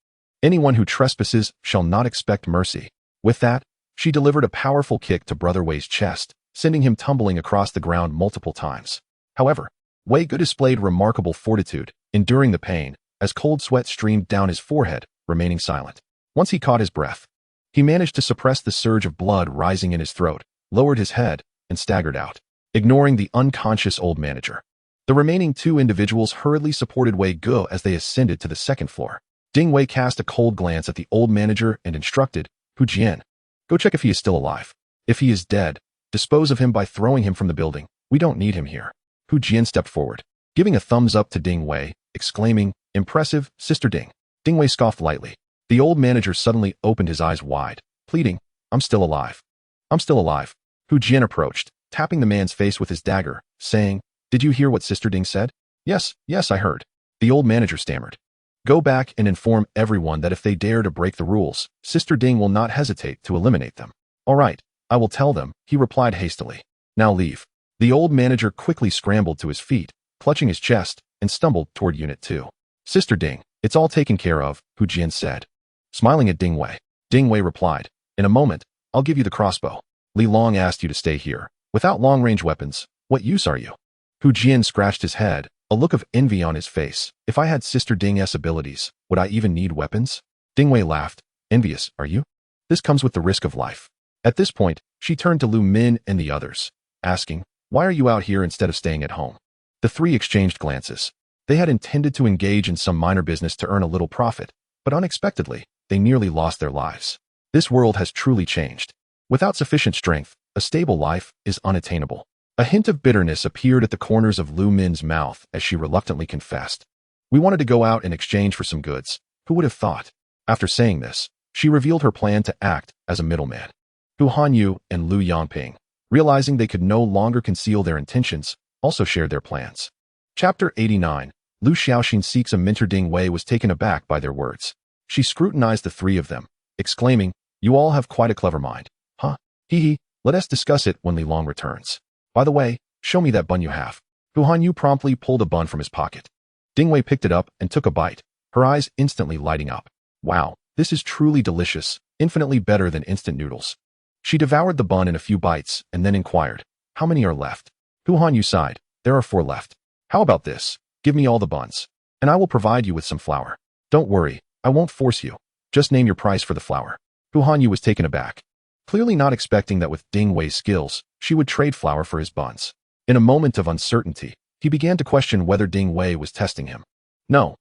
Anyone who trespasses shall not expect mercy. With that, she delivered a powerful kick to Brother Wei's chest, sending him tumbling across the ground multiple times. However, Wei Gu displayed remarkable fortitude, enduring the pain, as cold sweat streamed down his forehead, remaining silent. Once he caught his breath, he managed to suppress the surge of blood rising in his throat, lowered his head, and staggered out, ignoring the unconscious old manager. The remaining two individuals hurriedly supported Wei Gu as they ascended to the second floor. Ding Wei cast a cold glance at the old manager and instructed, Hu Jian, go check if he is still alive. If he is dead, dispose of him by throwing him from the building. We don't need him here. Hu Jian stepped forward, giving a thumbs up to Ding Wei, exclaiming, Impressive, Sister Ding. Ding Wei scoffed lightly. The old manager suddenly opened his eyes wide, pleading, I'm still alive. I'm still alive. Hu Jian approached, tapping the man's face with his dagger, saying, Did you hear what Sister Ding said? Yes, I heard. The old manager stammered. Go back and inform everyone that if they dare to break the rules, Sister Ding will not hesitate to eliminate them. All right, I will tell them, he replied hastily. Now leave. The old manager quickly scrambled to his feet, clutching his chest, and stumbled toward Unit 2. Sister Ding, it's all taken care of, Hu Jian said. Smiling at Ding Wei replied, In a moment, I'll give you the crossbow. Li Long asked you to stay here. Without long-range weapons, what use are you? Hu Jian scratched his head, a look of envy on his face. If I had Sister Ding's abilities, would I even need weapons? Ding Wei laughed. Envious, are you? This comes with the risk of life. At this point, she turned to Lu Min and the others, asking, Why are you out here instead of staying at home? The three exchanged glances. They had intended to engage in some minor business to earn a little profit, but unexpectedly, they nearly lost their lives. This world has truly changed. Without sufficient strength, a stable life is unattainable. A hint of bitterness appeared at the corners of Lu Min's mouth as she reluctantly confessed. We wanted to go out in exchange for some goods. Who would have thought? After saying this, she revealed her plan to act as a middleman. Hu Hanyu and Lu Yangping, realizing they could no longer conceal their intentions, also shared their plans. Chapter 89. Lu Xiaoxin seeks a mentor. Ding Wei was taken aback by their words. She scrutinized the three of them, exclaiming, You all have quite a clever mind. Huh? Hee, let us discuss it when Li Long returns. By the way, show me that bun you have. Hu Hanyu promptly pulled a bun from his pocket. Ding Wei picked it up and took a bite, her eyes instantly lighting up. Wow, this is truly delicious, infinitely better than instant noodles. She devoured the bun in a few bites and then inquired, "How many are left?" Hu Hanyu sighed, "There are 4 left. How about this? Give me all the buns, and I will provide you with some flour. Don't worry, I won't force you. Just name your price for the flour." Hu Hanyu was taken aback, clearly not expecting that with Ding Wei's skills, she would trade flour for his buns. In a moment of uncertainty, he began to question whether Ding Wei was testing him. No,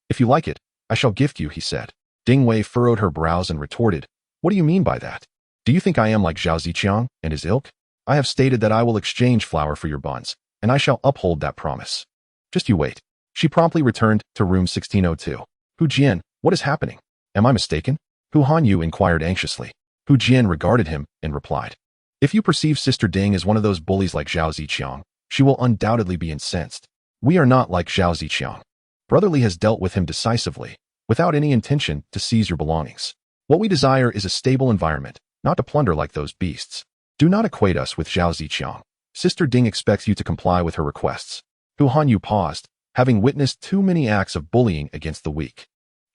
if you like it, I shall gift you," he said. Ding Wei furrowed her brows and retorted, "What do you mean by that? Do you think I am like Zhao Ziqiang and his ilk? I have stated that I will exchange flour for your buns, and I shall uphold that promise. Just you wait." She promptly returned to room 1602. "Hu Jian, what is happening? Am I mistaken?" Hu Hanyu inquired anxiously. Hu Jian regarded him and replied, "If you perceive Sister Ding as one of those bullies like Zhao Ziqiang, she will undoubtedly be incensed. We are not like Zhao Ziqiang. Brotherly has dealt with him decisively, without any intention to seize your belongings. What we desire is a stable environment, not to plunder like those beasts. Do not equate us with Zhao Ziqiang. Sister Ding expects you to comply with her requests." Hu Hanyu paused, having witnessed too many acts of bullying against the weak.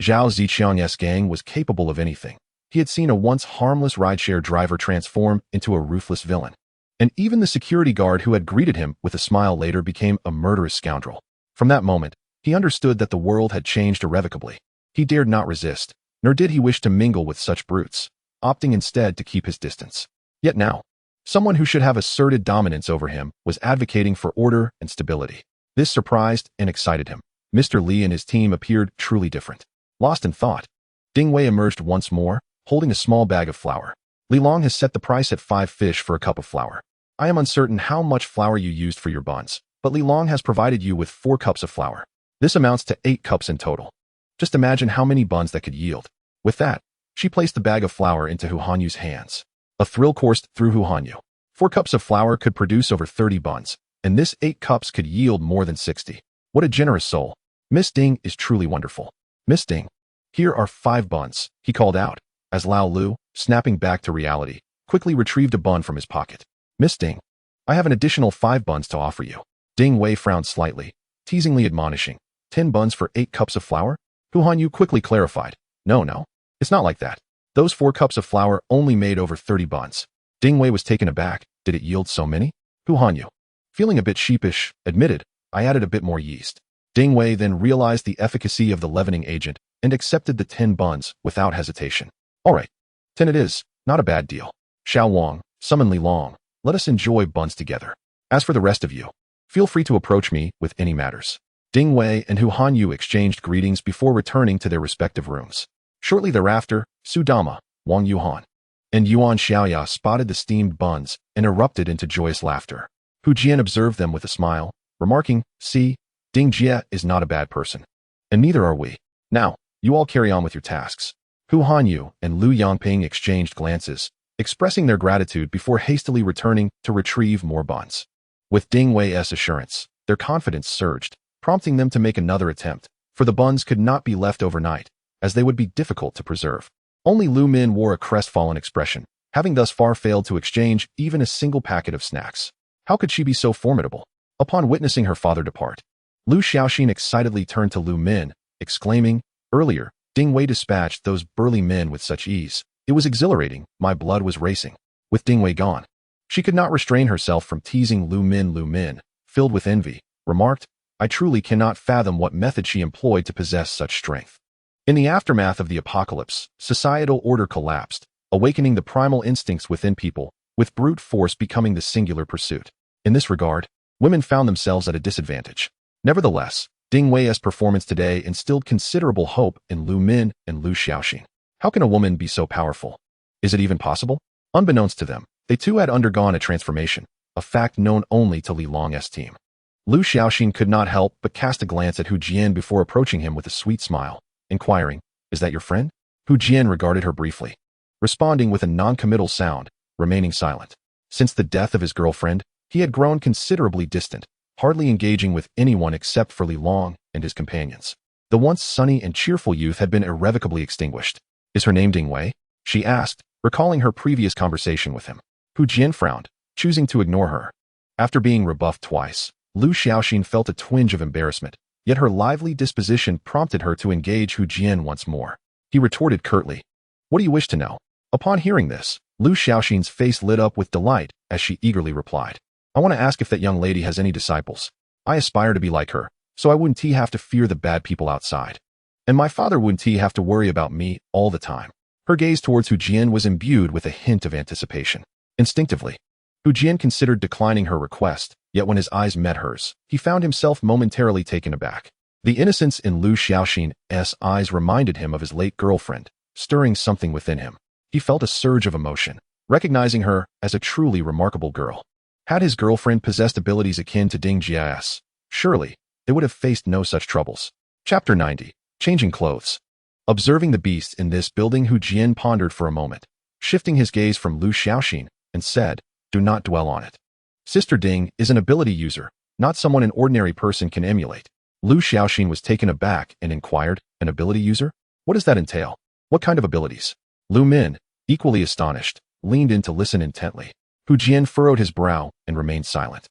Zhao Ziqiang's gang was capable of anything. He had seen a once harmless rideshare driver transform into a ruthless villain. And even the security guard who had greeted him with a smile later became a murderous scoundrel. From that moment, he understood that the world had changed irrevocably. He dared not resist, nor did he wish to mingle with such brutes, opting instead to keep his distance. Yet now, someone who should have asserted dominance over him was advocating for order and stability. This surprised and excited him. Mr. Li and his team appeared truly different. Lost in thought, Ding Wei emerged once more, holding a small bag of flour. "Li Long has set the price at 5 fish for a cup of flour. I am uncertain how much flour you used for your buns, but Li Long has provided you with 4 cups of flour. This amounts to 8 cups in total. Just imagine how many buns that could yield." With that, she placed the bag of flour into Hu Hanyu's hands. A thrill coursed through Hu Hanyu. 4 cups of flour could produce over 30 buns, and this 8 cups could yield more than 60. What a generous soul. Miss Ding is truly wonderful. "Miss Ding, here are 5 buns," he called out, as Lao Lu, snapping back to reality, quickly retrieved a bun from his pocket. "Miss Ding, I have an additional 5 buns to offer you." Ding Wei frowned slightly, teasingly admonishing, 10 buns for 8 cups of flour? Hu Hanyu quickly clarified, No, it's not like that. Those 4 cups of flour only made over 30 buns." Ding Wei was taken aback. Did it yield so many? Hu Hanyu, feeling a bit sheepish, admitted, "I added a bit more yeast." Ding Wei then realized the efficacy of the leavening agent and accepted the 10 buns without hesitation. "All right, 10 it is, not a bad deal. Xiao Wang, summon Li Long. Let us enjoy buns together. As for the rest of you, feel free to approach me with any matters." Ding Wei and Hu Hanyu exchanged greetings before returning to their respective rooms. Shortly thereafter, Su Dama, Wang Yuhan, and Yuan Xiaoya spotted the steamed buns and erupted into joyous laughter. Hu Jian observed them with a smile, remarking, "See, Ding Jie is not a bad person. And neither are we. Now, you all carry on with your tasks." Hu Hanyu and Lu Yangping exchanged glances, expressing their gratitude before hastily returning to retrieve more buns. With Ding Wei's assurance, their confidence surged, prompting them to make another attempt, for the buns could not be left overnight, as they would be difficult to preserve. Only Lu Min wore a crestfallen expression, having thus far failed to exchange even a single packet of snacks. How could she be so formidable? Upon witnessing her father depart, Lu Xiaoxin excitedly turned to Lu Min, exclaiming, "Earlier, Ding Wei dispatched those burly men with such ease. It was exhilarating, my blood was racing." With Ding Wei gone, she could not restrain herself from teasing Lu Min, filled with envy, remarked, "I truly cannot fathom what method she employed to possess such strength." In the aftermath of the apocalypse, societal order collapsed, awakening the primal instincts within people, with brute force becoming the singular pursuit. In this regard, women found themselves at a disadvantage. Nevertheless, Ding Wei's performance today instilled considerable hope in Lu Min and Lu Xiaoxin. How can a woman be so powerful? Is it even possible? Unbeknownst to them, they too had undergone a transformation, a fact known only to Li Long's team. Lu Xiaoxin could not help but cast a glance at Hu Jian before approaching him with a sweet smile, inquiring, "Is that your friend?" Hu Jian regarded her briefly, responding with a non-committal sound, remaining silent. Since the death of his girlfriend, he had grown considerably distant, hardly engaging with anyone except for Li Long and his companions. The once sunny and cheerful youth had been irrevocably extinguished. "Is her name Ding Wei?" she asked, recalling her previous conversation with him. Hu Jian frowned, choosing to ignore her. After being rebuffed twice, Lu Xiaoxin felt a twinge of embarrassment, yet her lively disposition prompted her to engage Hu Jian once more. He retorted curtly, "What do you wish to know?" Upon hearing this, Lu Xiaoxin's face lit up with delight as she eagerly replied, I want to ask if that young lady has any disciples. I aspire to be like her, so I wouldn't have to fear the bad people outside. And my father wouldn't have to worry about me all the time. Her gaze towards Hu Jian was imbued with a hint of anticipation. Instinctively, Hu Jian considered declining her request, yet when his eyes met hers, he found himself momentarily taken aback. The innocence in Lu Xiaoxin's eyes reminded him of his late girlfriend, stirring something within him. He felt a surge of emotion, recognizing her as a truly remarkable girl. Had his girlfriend possessed abilities akin to Ding Jia's, surely they would have faced no such troubles. Chapter 90. Changing Clothes. Observing the beasts in this building, Hu Jian pondered for a moment, shifting his gaze from Lu Xiaoxin, and said, Do not dwell on it. Sister Ding is an ability user, not someone an ordinary person can emulate. Lu Xiaoxin was taken aback and inquired, An ability user? What does that entail? What kind of abilities? Lu Min, equally astonished, leaned in to listen intently. Hu Jian furrowed his brow and remained silent.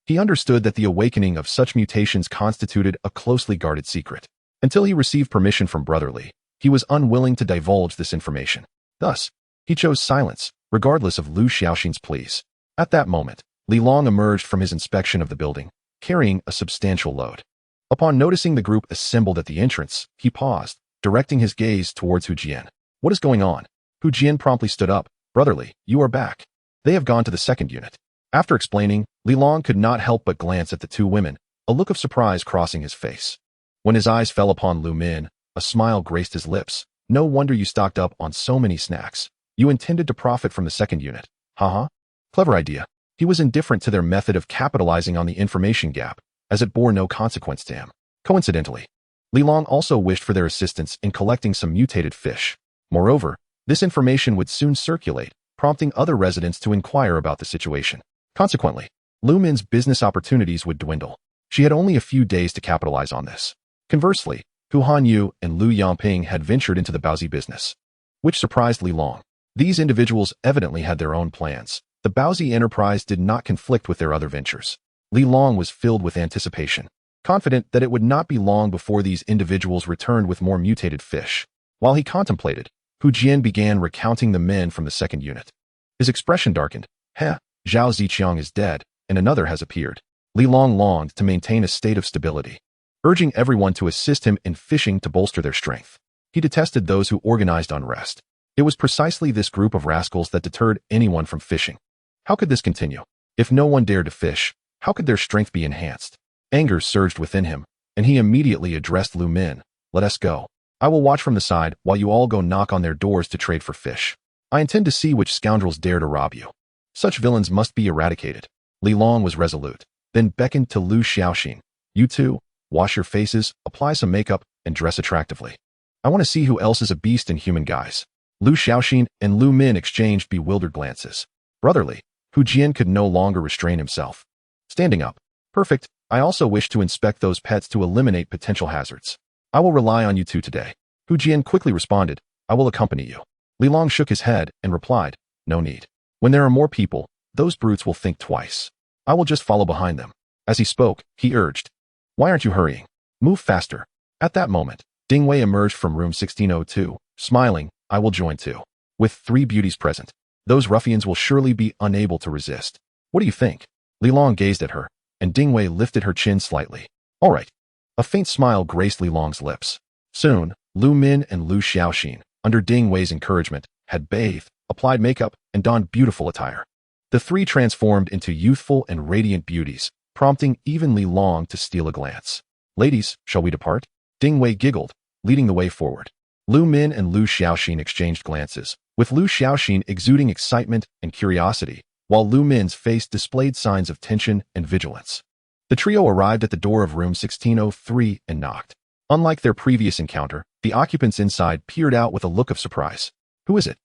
He understood that the awakening of such mutations constituted a closely guarded secret. Until he received permission from Brother Li, he was unwilling to divulge this information. Thus, he chose silence, regardless of Lu Xiaoxin's pleas. At that moment, Li Long emerged from his inspection of the building, carrying a substantial load. Upon noticing the group assembled at the entrance, he paused, directing his gaze towards Hu Jian. What is going on? Hu Jian promptly stood up. Brother Li, you are back. They have gone to the second unit. After explaining, Li Long could not help but glance at the two women, a look of surprise crossing his face. When his eyes fell upon Lu Min, a smile graced his lips. No wonder you stocked up on so many snacks. You intended to profit from the second unit. Haha. Clever idea. He was indifferent to their method of capitalizing on the information gap, as it bore no consequence to him. Coincidentally, Li Long also wished for their assistance in collecting some mutated fish. Moreover, this information would soon circulate, prompting other residents to inquire about the situation. Consequently, Lu Min's business opportunities would dwindle. She had only a few days to capitalize on this. Conversely, Hu Hanyu and Lu Yangping had ventured into the Baozi business, which surprised Li Long. These individuals evidently had their own plans. The Baozi enterprise did not conflict with their other ventures. Li Long was filled with anticipation, confident that it would not be long before these individuals returned with more mutated fish. While he contemplated, Hu Jian began recounting the men from the second unit. His expression darkened. Heh, Zhao Ziqiang is dead, and another has appeared. Li Long longed to maintain a state of stability, urging everyone to assist him in fishing to bolster their strength. He detested those who organized unrest. It was precisely this group of rascals that deterred anyone from fishing. How could this continue? If no one dared to fish, how could their strength be enhanced? Anger surged within him, and he immediately addressed Lu Min. Let us go. I will watch from the side while you all go knock on their doors to trade for fish. I intend to see which scoundrels dare to rob you. Such villains must be eradicated. Li Long was resolute, then beckoned to Lu Xiaoxin. You two, wash your faces, apply some makeup, and dress attractively. I want to see who else is a beast in human guise. Lu Xiaoxin and Lu Min exchanged bewildered glances. Brotherly, Hu Jian could no longer restrain himself. Standing up. Perfect. I also wish to inspect those pets to eliminate potential hazards. I will rely on you two today. Hu Jian quickly responded, I will accompany you. Li Long shook his head and replied, No need. When there are more people, those brutes will think twice. I will just follow behind them. As he spoke, he urged, Why aren't you hurrying? Move faster. At that moment, Ding Wei emerged from room 1602, smiling, I will join too. With 3 beauties present, those ruffians will surely be unable to resist. What do you think? Li Long gazed at her, and Ding Wei lifted her chin slightly. All right. A faint smile graced Li Long's lips. Soon, Lu Min and Lu Xiaoxin, under Ding Wei's encouragement, had bathed, applied makeup, and donned beautiful attire. The 3 transformed into youthful and radiant beauties, prompting even Li Long to steal a glance. Ladies, shall we depart? Ding Wei giggled, leading the way forward. Lu Min and Lu Xiaoxin exchanged glances, with Lu Xiaoxin exuding excitement and curiosity, while Lu Min's face displayed signs of tension and vigilance. The trio arrived at the door of room 1603 and knocked. Unlike their previous encounter, the occupants inside peered out with a look of surprise. Who is it?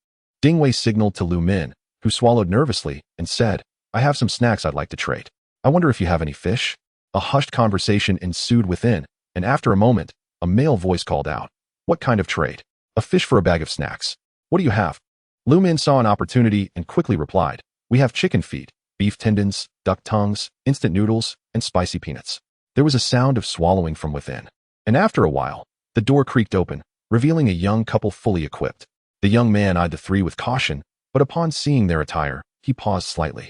Ding Wei signaled to Lu Min, who swallowed nervously, and said, I have some snacks I'd like to trade. I wonder if you have any fish? A hushed conversation ensued within, and after a moment, a male voice called out, What kind of trade? A fish for a bag of snacks. What do you have? Lu Min saw an opportunity and quickly replied, We have chicken feet, beef tendons, duck tongues, instant noodles, and spicy peanuts. There was a sound of swallowing from within, and after a while, the door creaked open, revealing a young couple fully equipped. The young man eyed the 3 with caution, but upon seeing their attire, he paused slightly.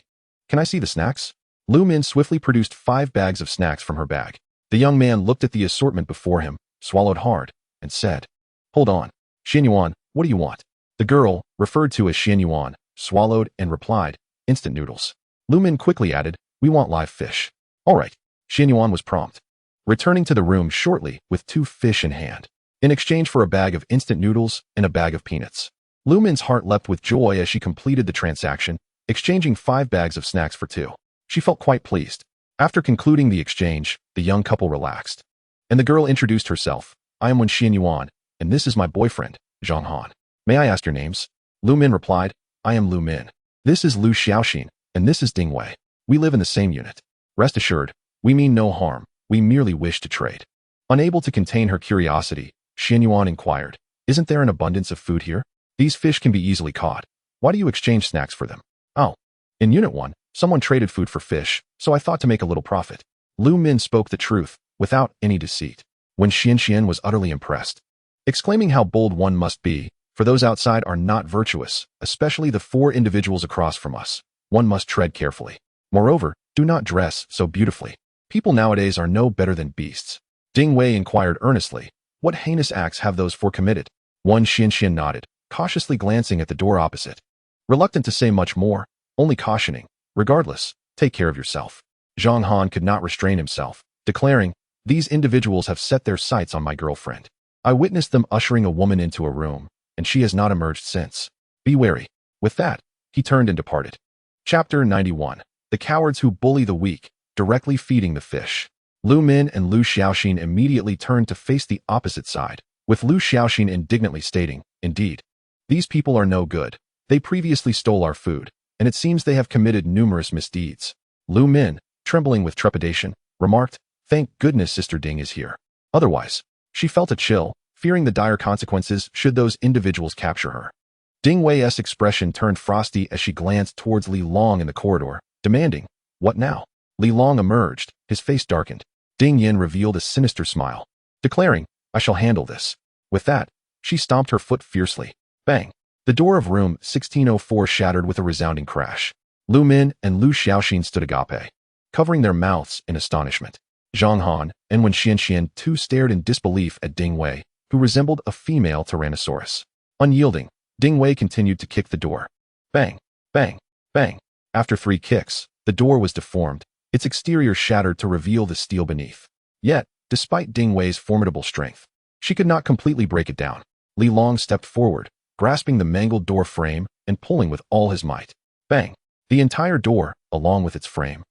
"Can I see the snacks?" Lu Min swiftly produced 5 bags of snacks from her bag. The young man looked at the assortment before him, swallowed hard, and said, "Hold on. Xian Yuan, what do you want?" The girl, referred to as Xian Yuan, swallowed and replied, "Instant noodles." Lu Min quickly added, "We want live fish." "All right." Xian Yuan was prompt, returning to the room shortly with 2 fish in hand, in exchange for a bag of instant noodles and a bag of peanuts. Lu Min's heart leapt with joy as she completed the transaction, exchanging 5 bags of snacks for 2. She felt quite pleased. After concluding the exchange, the young couple relaxed, and the girl introduced herself. "I am Wen Xian Yuan, and this is my boyfriend, Zhang Han. May I ask your names?" Lu Min replied, "I am Lu Min. This is Lu Xiaoxin, and this is Ding Wei. We live in the same unit. Rest assured, we mean no harm, we merely wish to trade." Unable to contain her curiosity, Xian Yuan inquired, "Isn't there an abundance of food here? These fish can be easily caught. Why do you exchange snacks for them?" "Oh, in Unit 1, someone traded food for fish, so I thought to make a little profit." Lu Min spoke the truth, without any deceit. When Xian was utterly impressed, exclaiming how bold one must be, for those outside are not virtuous, especially the 4 individuals across from us. One must tread carefully. Moreover, do not dress so beautifully. People nowadays are no better than beasts. Ding Wei inquired earnestly, "What heinous acts have those 4 committed?" Xian nodded, cautiously glancing at the door opposite. Reluctant to say much more, only cautioning, "Regardless, take care of yourself." Zhang Han could not restrain himself, declaring, "These individuals have set their sights on my girlfriend. I witnessed them ushering a woman into a room, and she has not emerged since. Be wary." With that, he turned and departed. Chapter 91. The Cowards Who Bully the Weak, Directly Feeding the Fish. Lu Min and Lu Xiaoxin immediately turned to face the opposite side, with Lu Xiaoxin indignantly stating, "Indeed, these people are no good. They previously stole our food, and it seems they have committed numerous misdeeds." Lu Min, trembling with trepidation, remarked, "Thank goodness Sister Ding is here. Otherwise," she felt a chill, fearing the dire consequences should those individuals capture her. Ding Wei's expression turned frosty as she glanced towards Li Long in the corridor, demanding, "What now?" Li Long emerged, his face darkened. Ding Yin revealed a sinister smile, declaring, "I shall handle this." With that, she stomped her foot fiercely. Bang! The door of room 1604 shattered with a resounding crash. Lu Min and Lu Xiaoxin stood agape, covering their mouths in astonishment. Zhang Han and Wen Xian too stared in disbelief at Ding Wei, who resembled a female Tyrannosaurus. Unyielding, Ding Wei continued to kick the door. Bang! Bang! Bang! After 3 kicks, the door was deformed, its exterior shattered to reveal the steel beneath. Yet, despite Ding Wei's formidable strength, she could not completely break it down. Li Long stepped forward, grasping the mangled door frame and pulling with all his might. Bang! The entire door, along with its frame,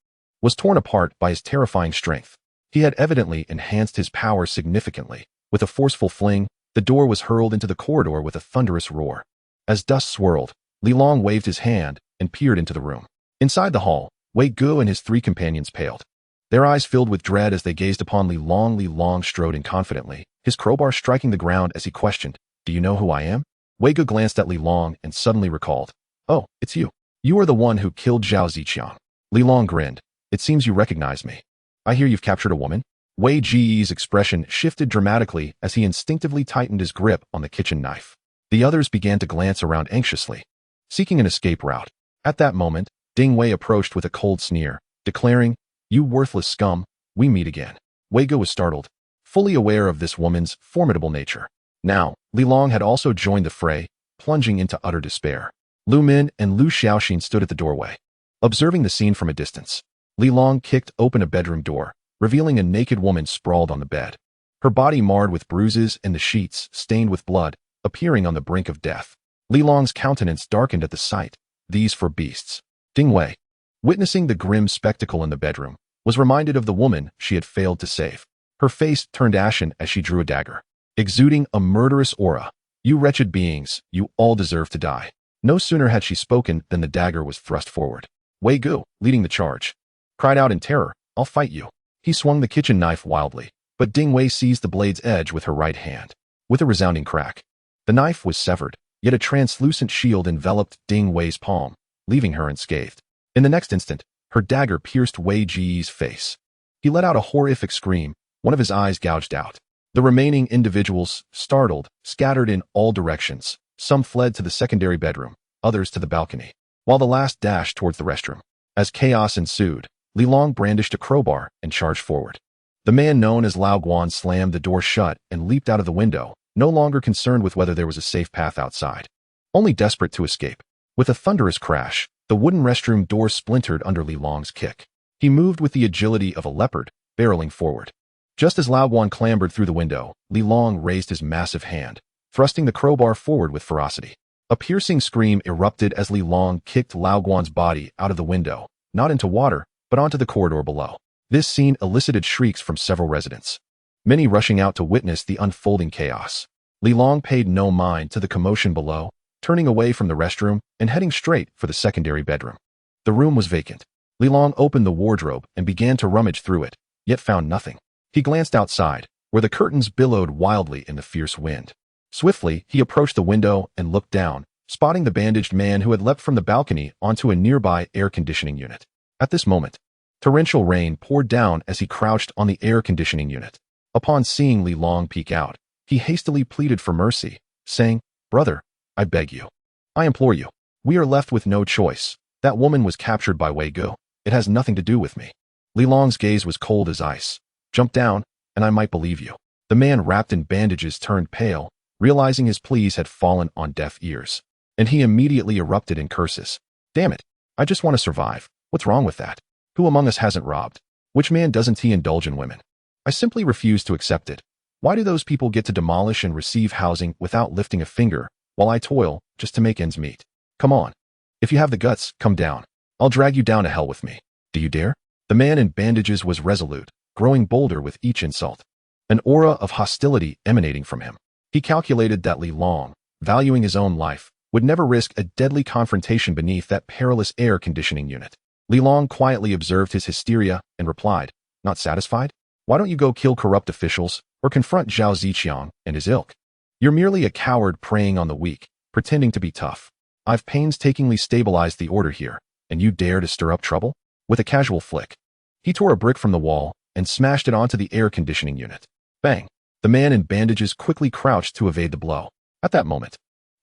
was torn apart by his terrifying strength. He had evidently enhanced his power significantly. With a forceful fling, the door was hurled into the corridor with a thunderous roar. As dust swirled, Li Long waved his hand and peered into the room. Inside the hall, Wei Gu and his 3 companions paled. Their eyes filled with dread as they gazed upon Li Long. Li Long strode inconfidently, his crowbar striking the ground as he questioned, "Do you know who I am?" Wei Gu glanced at Li Long and suddenly recalled, "Oh, it's you. You are the one who killed Zhao Ziqiang." Li Long grinned, "It seems you recognize me. I hear you've captured a woman?" Wei Ji's expression shifted dramatically as he instinctively tightened his grip on the kitchen knife. The others began to glance around anxiously, seeking an escape route. At that moment, Ding Wei approached with a cold sneer, declaring, "You worthless scum, we meet again." Wei Gu was startled, fully aware of this woman's formidable nature. Now, Li Long had also joined the fray, plunging into utter despair. Lu Min and Lu Xiaoxin stood at the doorway, observing the scene from a distance. Li Long kicked open a bedroom door, revealing a naked woman sprawled on the bed, her body marred with bruises and the sheets stained with blood, appearing on the brink of death. Li Long's countenance darkened at the sight. These 4 beasts. Ding Wei, witnessing the grim spectacle in the bedroom, was reminded of the woman she had failed to save. Her face turned ashen as she drew a dagger, exuding a murderous aura. "You wretched beings, you all deserve to die." No sooner had she spoken than the dagger was thrust forward. Wei Gu, leading the charge, cried out in terror, "I'll fight you." He swung the kitchen knife wildly, but Ding Wei seized the blade's edge with her right hand. With a resounding crack, the knife was severed, yet a translucent shield enveloped Ding Wei's palm, leaving her unscathed. In the next instant, her dagger pierced Wei Ji's face. He let out a horrific scream, one of his eyes gouged out. The remaining individuals, startled, scattered in all directions. Some fled to the secondary bedroom, others to the balcony, while the last dashed towards the restroom. As chaos ensued, Li Long brandished a crowbar and charged forward. The man known as Lao Guan slammed the door shut and leaped out of the window, no longer concerned with whether there was a safe path outside, only desperate to escape. With a thunderous crash, the wooden restroom door splintered under Li Long's kick. He moved with the agility of a leopard, barreling forward. Just as Lao Guan clambered through the window, Li Long raised his massive hand, thrusting the crowbar forward with ferocity. A piercing scream erupted as Li Long kicked Lao Guan's body out of the window, not into water, but onto the corridor below. This scene elicited shrieks from several residents, many rushing out to witness the unfolding chaos. Li Long paid no mind to the commotion below, turning away from the restroom and heading straight for the secondary bedroom. The room was vacant. Li Long opened the wardrobe and began to rummage through it, yet found nothing. He glanced outside, where the curtains billowed wildly in the fierce wind. Swiftly, he approached the window and looked down, spotting the bandaged man who had leapt from the balcony onto a nearby air conditioning unit. At this moment, torrential rain poured down as he crouched on the air conditioning unit. Upon seeing Li Long peek out, he hastily pleaded for mercy, saying, "Brother, I beg you. I implore you. We are left with no choice. That woman was captured by Wei Gu. It has nothing to do with me." Li Long's gaze was cold as ice. "Jump down, and I might believe you." The man wrapped in bandages turned pale, realizing his pleas had fallen on deaf ears, and he immediately erupted in curses. "Damn it. I just want to survive. What's wrong with that? Who among us hasn't robbed? Which man doesn't he indulge in women? I simply refuse to accept it. Why do those people get to demolish and receive housing without lifting a finger, while I toil just to make ends meet? Come on. If you have the guts, come down. I'll drag you down to hell with me. Do you dare?" The man in bandages was resolute, growing bolder with each insult, an aura of hostility emanating from him. He calculated that Li Long, valuing his own life, would never risk a deadly confrontation beneath that perilous air conditioning unit. Li Long quietly observed his hysteria and replied, "Not satisfied? Why don't you go kill corrupt officials or confront Zhao Ziqiang and his ilk? You're merely a coward preying on the weak, pretending to be tough. I've painstakingly stabilized the order here, and you dare to stir up trouble?" With a casual flick, he tore a brick from the wall and smashed it onto the air conditioning unit. Bang! The man in bandages quickly crouched to evade the blow. At that moment,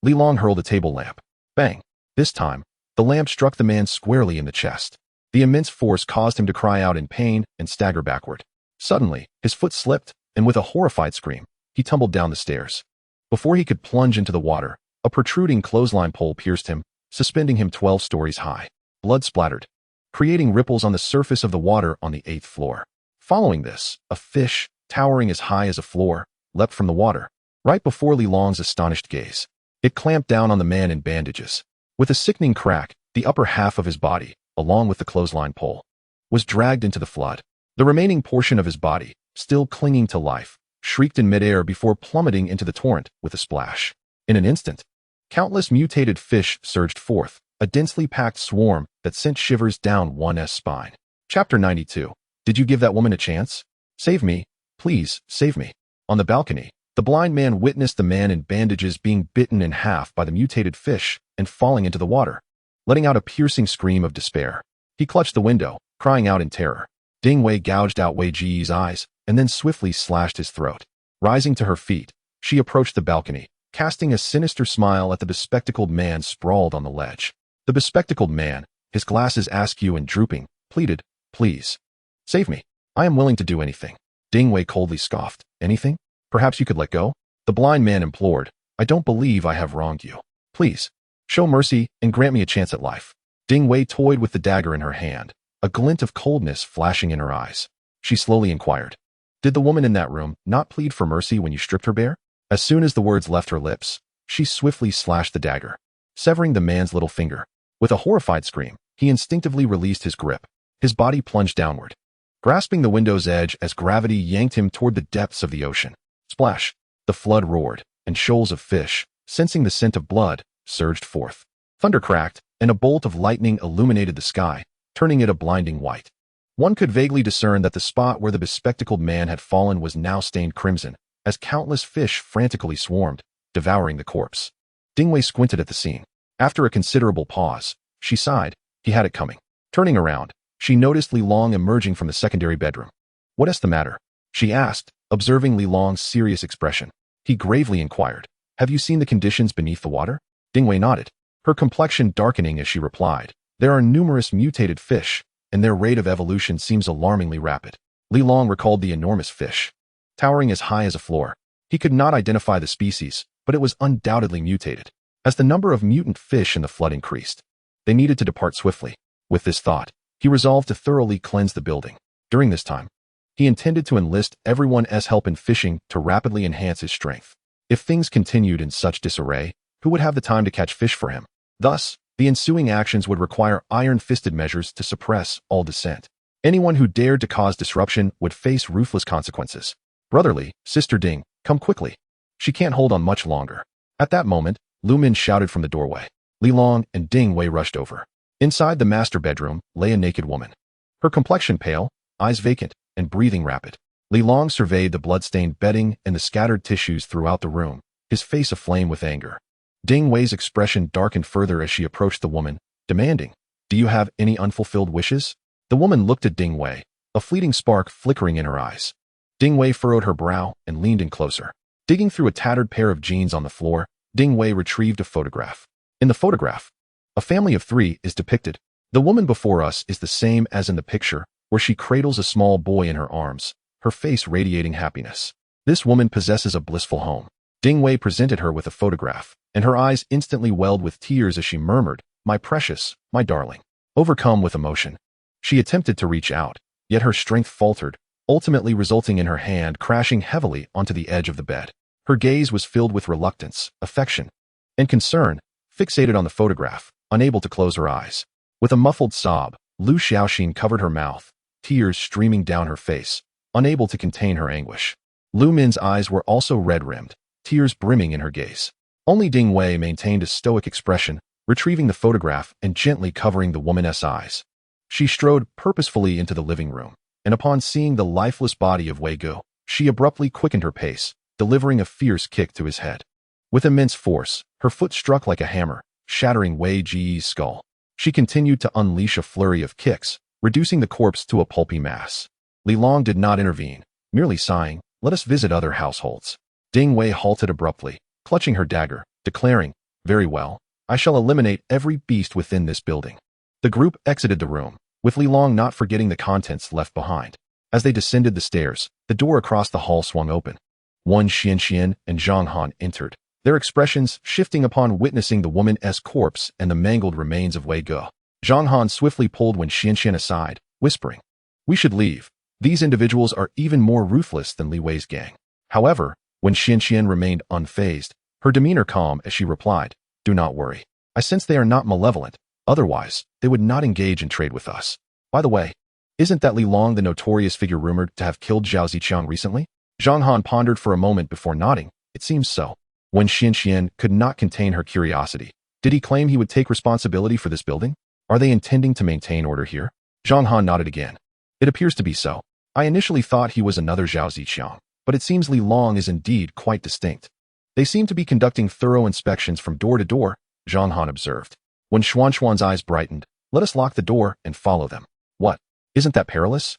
Li Long hurled a table lamp. Bang! This time, the lamp struck the man squarely in the chest. The immense force caused him to cry out in pain and stagger backward. Suddenly, his foot slipped, and with a horrified scream, he tumbled down the stairs. Before he could plunge into the water, a protruding clothesline pole pierced him, suspending him 12 stories high. Blood splattered, creating ripples on the surface of the water on the 8th floor. Following this, a fish, towering as high as a floor, leapt from the water, right before Li Long's astonished gaze. It clamped down on the man in bandages. With a sickening crack, the upper half of his body, along with the clothesline pole, was dragged into the flood. The remaining portion of his body, still clinging to life, shrieked in midair before plummeting into the torrent with a splash. In an instant, countless mutated fish surged forth, a densely packed swarm that sent shivers down one's spine. Chapter 92. Did you give that woman a chance? Save me. Please, save me. On the balcony, the blind man witnessed the man in bandages being bitten in half by the mutated fish and falling into the water, letting out a piercing scream of despair. He clutched the window, crying out in terror. Ding Wei gouged out Wei Ji's eyes and then swiftly slashed his throat. Rising to her feet, she approached the balcony, casting a sinister smile at the bespectacled man sprawled on the ledge. The bespectacled man, his glasses askew and drooping, pleaded, "Please, save me. I am willing to do anything." Ding Wei coldly scoffed. "Anything? Perhaps you could let go?" The blind man implored, "I don't believe I have wronged you. Please, show mercy and grant me a chance at life." Ding Wei toyed with the dagger in her hand, a glint of coldness flashing in her eyes. She slowly inquired, "Did the woman in that room not plead for mercy when you stripped her bare?" As soon as the words left her lips, she swiftly slashed the dagger, severing the man's little finger. With a horrified scream, he instinctively released his grip. His body plunged downward, grasping the window's edge as gravity yanked him toward the depths of the ocean. Splash! The flood roared, and shoals of fish, sensing the scent of blood, surged forth. Thunder cracked, and a bolt of lightning illuminated the sky, turning it a blinding white. One could vaguely discern that the spot where the bespectacled man had fallen was now stained crimson, as countless fish frantically swarmed, devouring the corpse. Ding Wei squinted at the scene. After a considerable pause, she sighed. He had it coming. Turning around, she noticed Li Long emerging from the secondary bedroom. "What is the matter?" she asked, observing Li Long's serious expression. He gravely inquired, "Have you seen the conditions beneath the water?" Ding Wei nodded. her complexion darkening as she replied, "There are numerous mutated fish, and their rate of evolution seems alarmingly rapid." Li Long recalled the enormous fish, towering as high as a floor. He could not identify the species, but it was undoubtedly mutated. As the number of mutant fish in the flood increased, they needed to depart swiftly. With this thought, he resolved to thoroughly cleanse the building. During this time, he intended to enlist everyone's help in fishing to rapidly enhance his strength. If things continued in such disarray, who would have the time to catch fish for him? Thus, the ensuing actions would require iron-fisted measures to suppress all dissent. Anyone who dared to cause disruption would face ruthless consequences. "Brotherly, Sister Ding, come quickly. She can't hold on much longer." At that moment, Lu Min shouted from the doorway. Li Long and Ding Wei rushed over. Inside the master bedroom lay a naked woman. Her complexion pale, eyes vacant, and breathing rapid. Li Long surveyed the blood-stained bedding and the scattered tissues throughout the room, his face aflame with anger. Ding Wei's expression darkened further as she approached the woman, demanding, "Do you have any unfulfilled wishes?" The woman looked at Ding Wei, a fleeting spark flickering in her eyes. Ding Wei furrowed her brow and leaned in closer. Digging through a tattered pair of jeans on the floor, Ding Wei retrieved a photograph. In the photograph, a family of 3 is depicted. The woman before us is the same as in the picture, where she cradles a small boy in her arms, her face radiating happiness. This woman possesses a blissful home. Ding Wei presented her with a photograph, and her eyes instantly welled with tears as she murmured, "My precious, my darling." Overcome with emotion, she attempted to reach out, yet her strength faltered, ultimately resulting in her hand crashing heavily onto the edge of the bed. Her gaze was filled with reluctance, affection, and concern, fixated on the photograph, unable to close her eyes. With a muffled sob, Lu Xiaoxin covered her mouth, tears streaming down her face, unable to contain her anguish. Lu Min's eyes were also red-rimmed, tears brimming in her gaze. Only Ding Wei maintained a stoic expression, retrieving the photograph and gently covering the woman's eyes. She strode purposefully into the living room, and upon seeing the lifeless body of Wei Guo, she abruptly quickened her pace, delivering a fierce kick to his head. With immense force, her foot struck like a hammer, shattering Wei Ji's skull. She continued to unleash a flurry of kicks, reducing the corpse to a pulpy mass. Li Long did not intervene, merely sighing, "Let us visit other households." Ding Wei halted abruptly, clutching her dagger, declaring, "Very well, I shall eliminate every beast within this building." The group exited the room, with Li Long not forgetting the contents left behind. As they descended the stairs, the door across the hall swung open. Wan Xianxian and Zhang Han entered, their expressions shifting upon witnessing the woman's corpse and the mangled remains of Wei Guo. Zhang Han swiftly pulled Wan Xianxian aside, whispering, "We should leave. These individuals are even more ruthless than Li Wei's gang." However, Wan Xianxian remained unfazed, her demeanor calm as she replied, "Do not worry. I sense they are not malevolent. Otherwise, they would not engage in trade with us. By the way, isn't that Li Long the notorious figure rumored to have killed Zhao Ziqiang recently?" Zhang Han pondered for a moment before nodding. "It seems so." Wan Xianxian could not contain her curiosity. Did he claim he would take responsibility for this building? Are they intending to maintain order here? Zhang Han nodded again. "It appears to be so. I initially thought he was another Zhao Ziqiang, but it seems Li Long is indeed quite distinct. They seem to be conducting thorough inspections from door to door," Zhang Han observed. When Xuan's eyes brightened, "Let us lock the door and follow them." "What? Isn't that perilous?"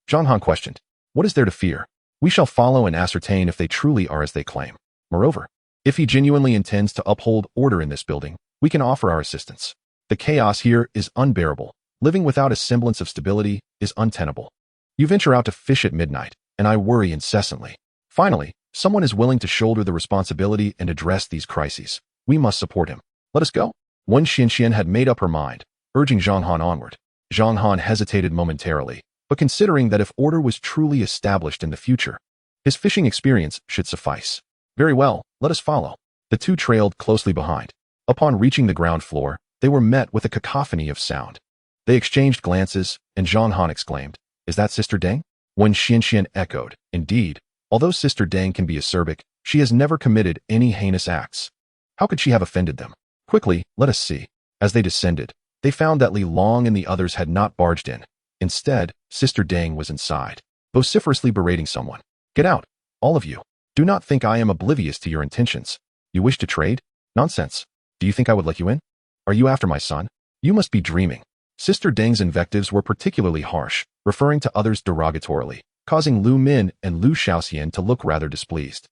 Zhang Han questioned. "What is there to fear? We shall follow and ascertain if they truly are as they claim. Moreover, if he genuinely intends to uphold order in this building, we can offer our assistance. The chaos here is unbearable. Living without a semblance of stability is untenable. You venture out to fish at midnight, and I worry incessantly. Finally, someone is willing to shoulder the responsibility and address these crises. We must support him. Let us go." Wan Xianxian had made up her mind, urging Zhang Han onward. Zhang Han hesitated momentarily, but considering that if order was truly established in the future, his fishing experience should suffice. "Very well, let us follow." The two trailed closely behind. Upon reaching the ground floor, they were met with a cacophony of sound. They exchanged glances, and Zhang Han exclaimed, "Is that Sister Deng?" Wan Xianxian echoed, "Indeed, although Sister Deng can be acerbic, she has never committed any heinous acts. How could she have offended them? Quickly, let us see." As they descended, they found that Li Long and the others had not barged in. Instead, Sister Deng was inside, vociferously berating someone. "Get out, all of you. Do not think I am oblivious to your intentions. You wish to trade? Nonsense. Do you think I would let you in? Are you after my son? You must be dreaming." Sister Deng's invectives were particularly harsh, referring to others derogatorily, causing Lu Min and Lu Xiaoxian to look rather displeased.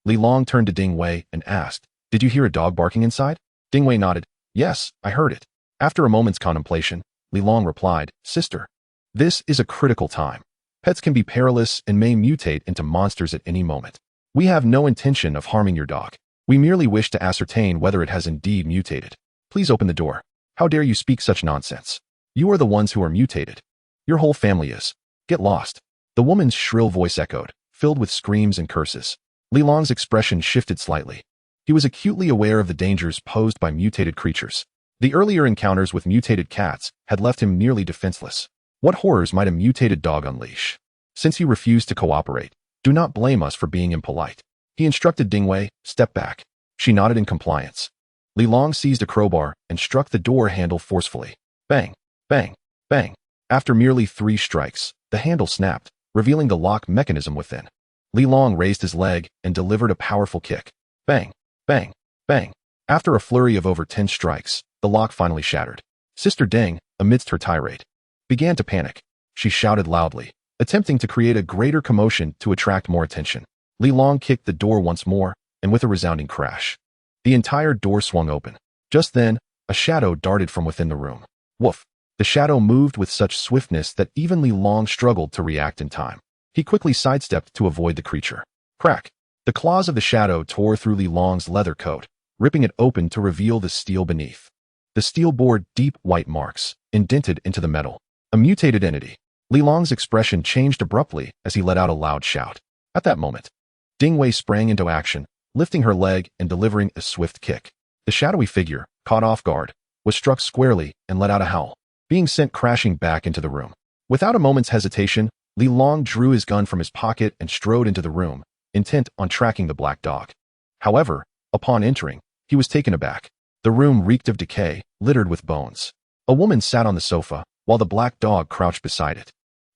Li Long turned to Ding Wei and asked, "Did you hear a dog barking inside?" Ding Wei nodded. Yes, I heard it. After a moment's contemplation, Li Long replied, Sister, this is a critical time. Pets can be perilous and may mutate into monsters at any moment. We have no intention of harming your dog. We merely wish to ascertain whether it has indeed mutated. Please open the door. How dare you speak such nonsense? You are the ones who are mutated. Your whole family is. Get lost. The woman's shrill voice echoed, filled with screams and curses. Li Long's expression shifted slightly. He was acutely aware of the dangers posed by mutated creatures. The earlier encounters with mutated cats had left him nearly defenseless. What horrors might a mutated dog unleash? Since he refused to cooperate, do not blame us for being impolite. He instructed Dingwei, step back. She nodded in compliance. Li Long seized a crowbar and struck the door handle forcefully. Bang, bang, bang. After merely 3 strikes, the handle snapped, revealing the lock mechanism within. Li Long raised his leg and delivered a powerful kick. Bang, bang, bang. After a flurry of over 10 strikes, the lock finally shattered. Sister Deng, amidst her tirade, began to panic. She shouted loudly, attempting to create a greater commotion to attract more attention. Li Long kicked the door once more, and with a resounding crash, the entire door swung open. Just then, a shadow darted from within the room. Woof! The shadow moved with such swiftness that even Li Long struggled to react in time. He quickly sidestepped to avoid the creature. Crack! The claws of the shadow tore through Li Long's leather coat, ripping it open to reveal the steel beneath. The steel bore deep white marks, indented into the metal. A mutated entity. Li Long's expression changed abruptly as he let out a loud shout. At that moment, Dingwei sprang into action, lifting her leg and delivering a swift kick. The shadowy figure, caught off guard, was struck squarely and let out a howl, being sent crashing back into the room. Without a moment's hesitation, Li Long drew his gun from his pocket and strode into the room, intent on tracking the black dog. However, upon entering, he was taken aback. The room reeked of decay, littered with bones. A woman sat on the sofa, while the black dog crouched beside it,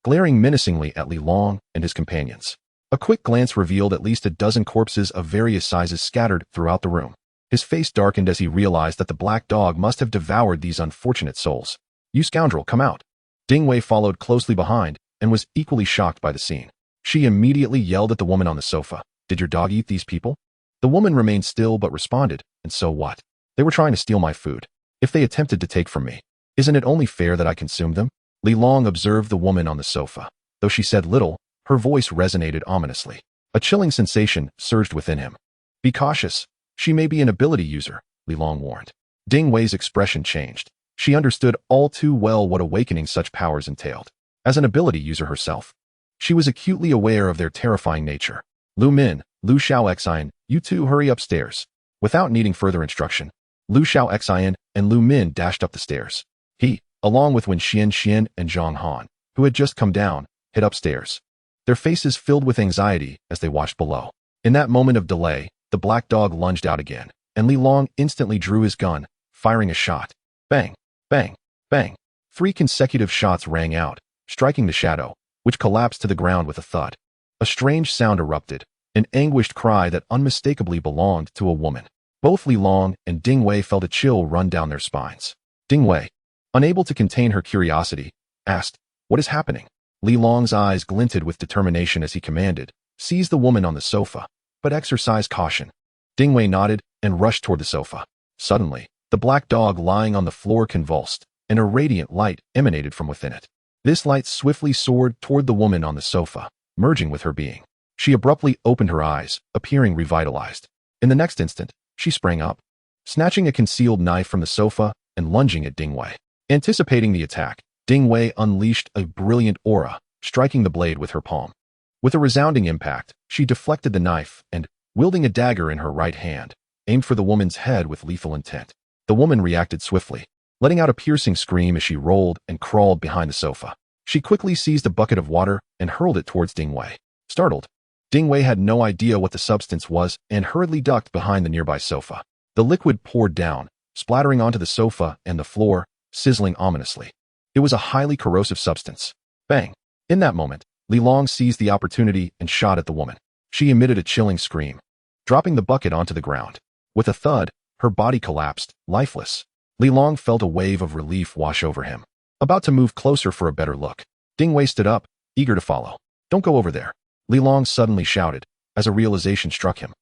glaring menacingly at Li Long and his companions. A quick glance revealed at least a dozen corpses of various sizes scattered throughout the room. His face darkened as he realized that the black dog must have devoured these unfortunate souls. You scoundrel, come out. Dingwei followed closely behind and was equally shocked by the scene. She immediately yelled at the woman on the sofa. Did your dog eat these people? The woman remained still but responded, and so what? They were trying to steal my food. If they attempted to take from me, isn't it only fair that I consume them? Li Long observed the woman on the sofa. Though she said little, her voice resonated ominously. A chilling sensation surged within him. Be cautious. She may be an ability user, Li Long warned. Dingwei's expression changed. She understood all too well what awakening such powers entailed. As an ability user herself, she was acutely aware of their terrifying nature. Lu Min, Lu Xiaoxian, you two hurry upstairs. Without needing further instruction, Lu Xiaoxian and Lu Min dashed up the stairs. He, along with Wen Xian and Zhang Han, who had just come down, hid upstairs, their faces filled with anxiety as they watched below. In that moment of delay, the black dog lunged out again, and Li Long instantly drew his gun, firing a shot. Bang, bang, bang. 3 consecutive shots rang out, striking the shadow, which collapsed to the ground with a thud. A strange sound erupted, an anguished cry that unmistakably belonged to a woman. Both Li Long and Dingwei felt a chill run down their spines. Dingwei, unable to contain her curiosity, asked, what is happening? Li Long's eyes glinted with determination as he commanded, seize the woman on the sofa, but exercise caution. Dingwei nodded and rushed toward the sofa. Suddenly, the black dog lying on the floor convulsed, and a radiant light emanated from within it. This light swiftly soared toward the woman on the sofa, merging with her being. She abruptly opened her eyes, appearing revitalized. In the next instant, she sprang up, snatching a concealed knife from the sofa and lunging at Dingwei. Anticipating the attack, Dingwei unleashed a brilliant aura, striking the blade with her palm. With a resounding impact, she deflected the knife and, wielding a dagger in her right hand, aimed for the woman's head with lethal intent. The woman reacted swiftly, letting out a piercing scream as she rolled and crawled behind the sofa. She quickly seized a bucket of water and hurled it towards Dingwei. Startled, Dingwei had no idea what the substance was and hurriedly ducked behind the nearby sofa. The liquid poured down, splattering onto the sofa and the floor, sizzling ominously. It was a highly corrosive substance. Bang! In that moment, Li Long seized the opportunity and shot at the woman. She emitted a chilling scream, dropping the bucket onto the ground. With a thud, her body collapsed, lifeless. Li Long felt a wave of relief wash over him. About to move closer for a better look, Dingwei stood up, eager to follow. Don't go over there, Li Long suddenly shouted, as a realization struck him.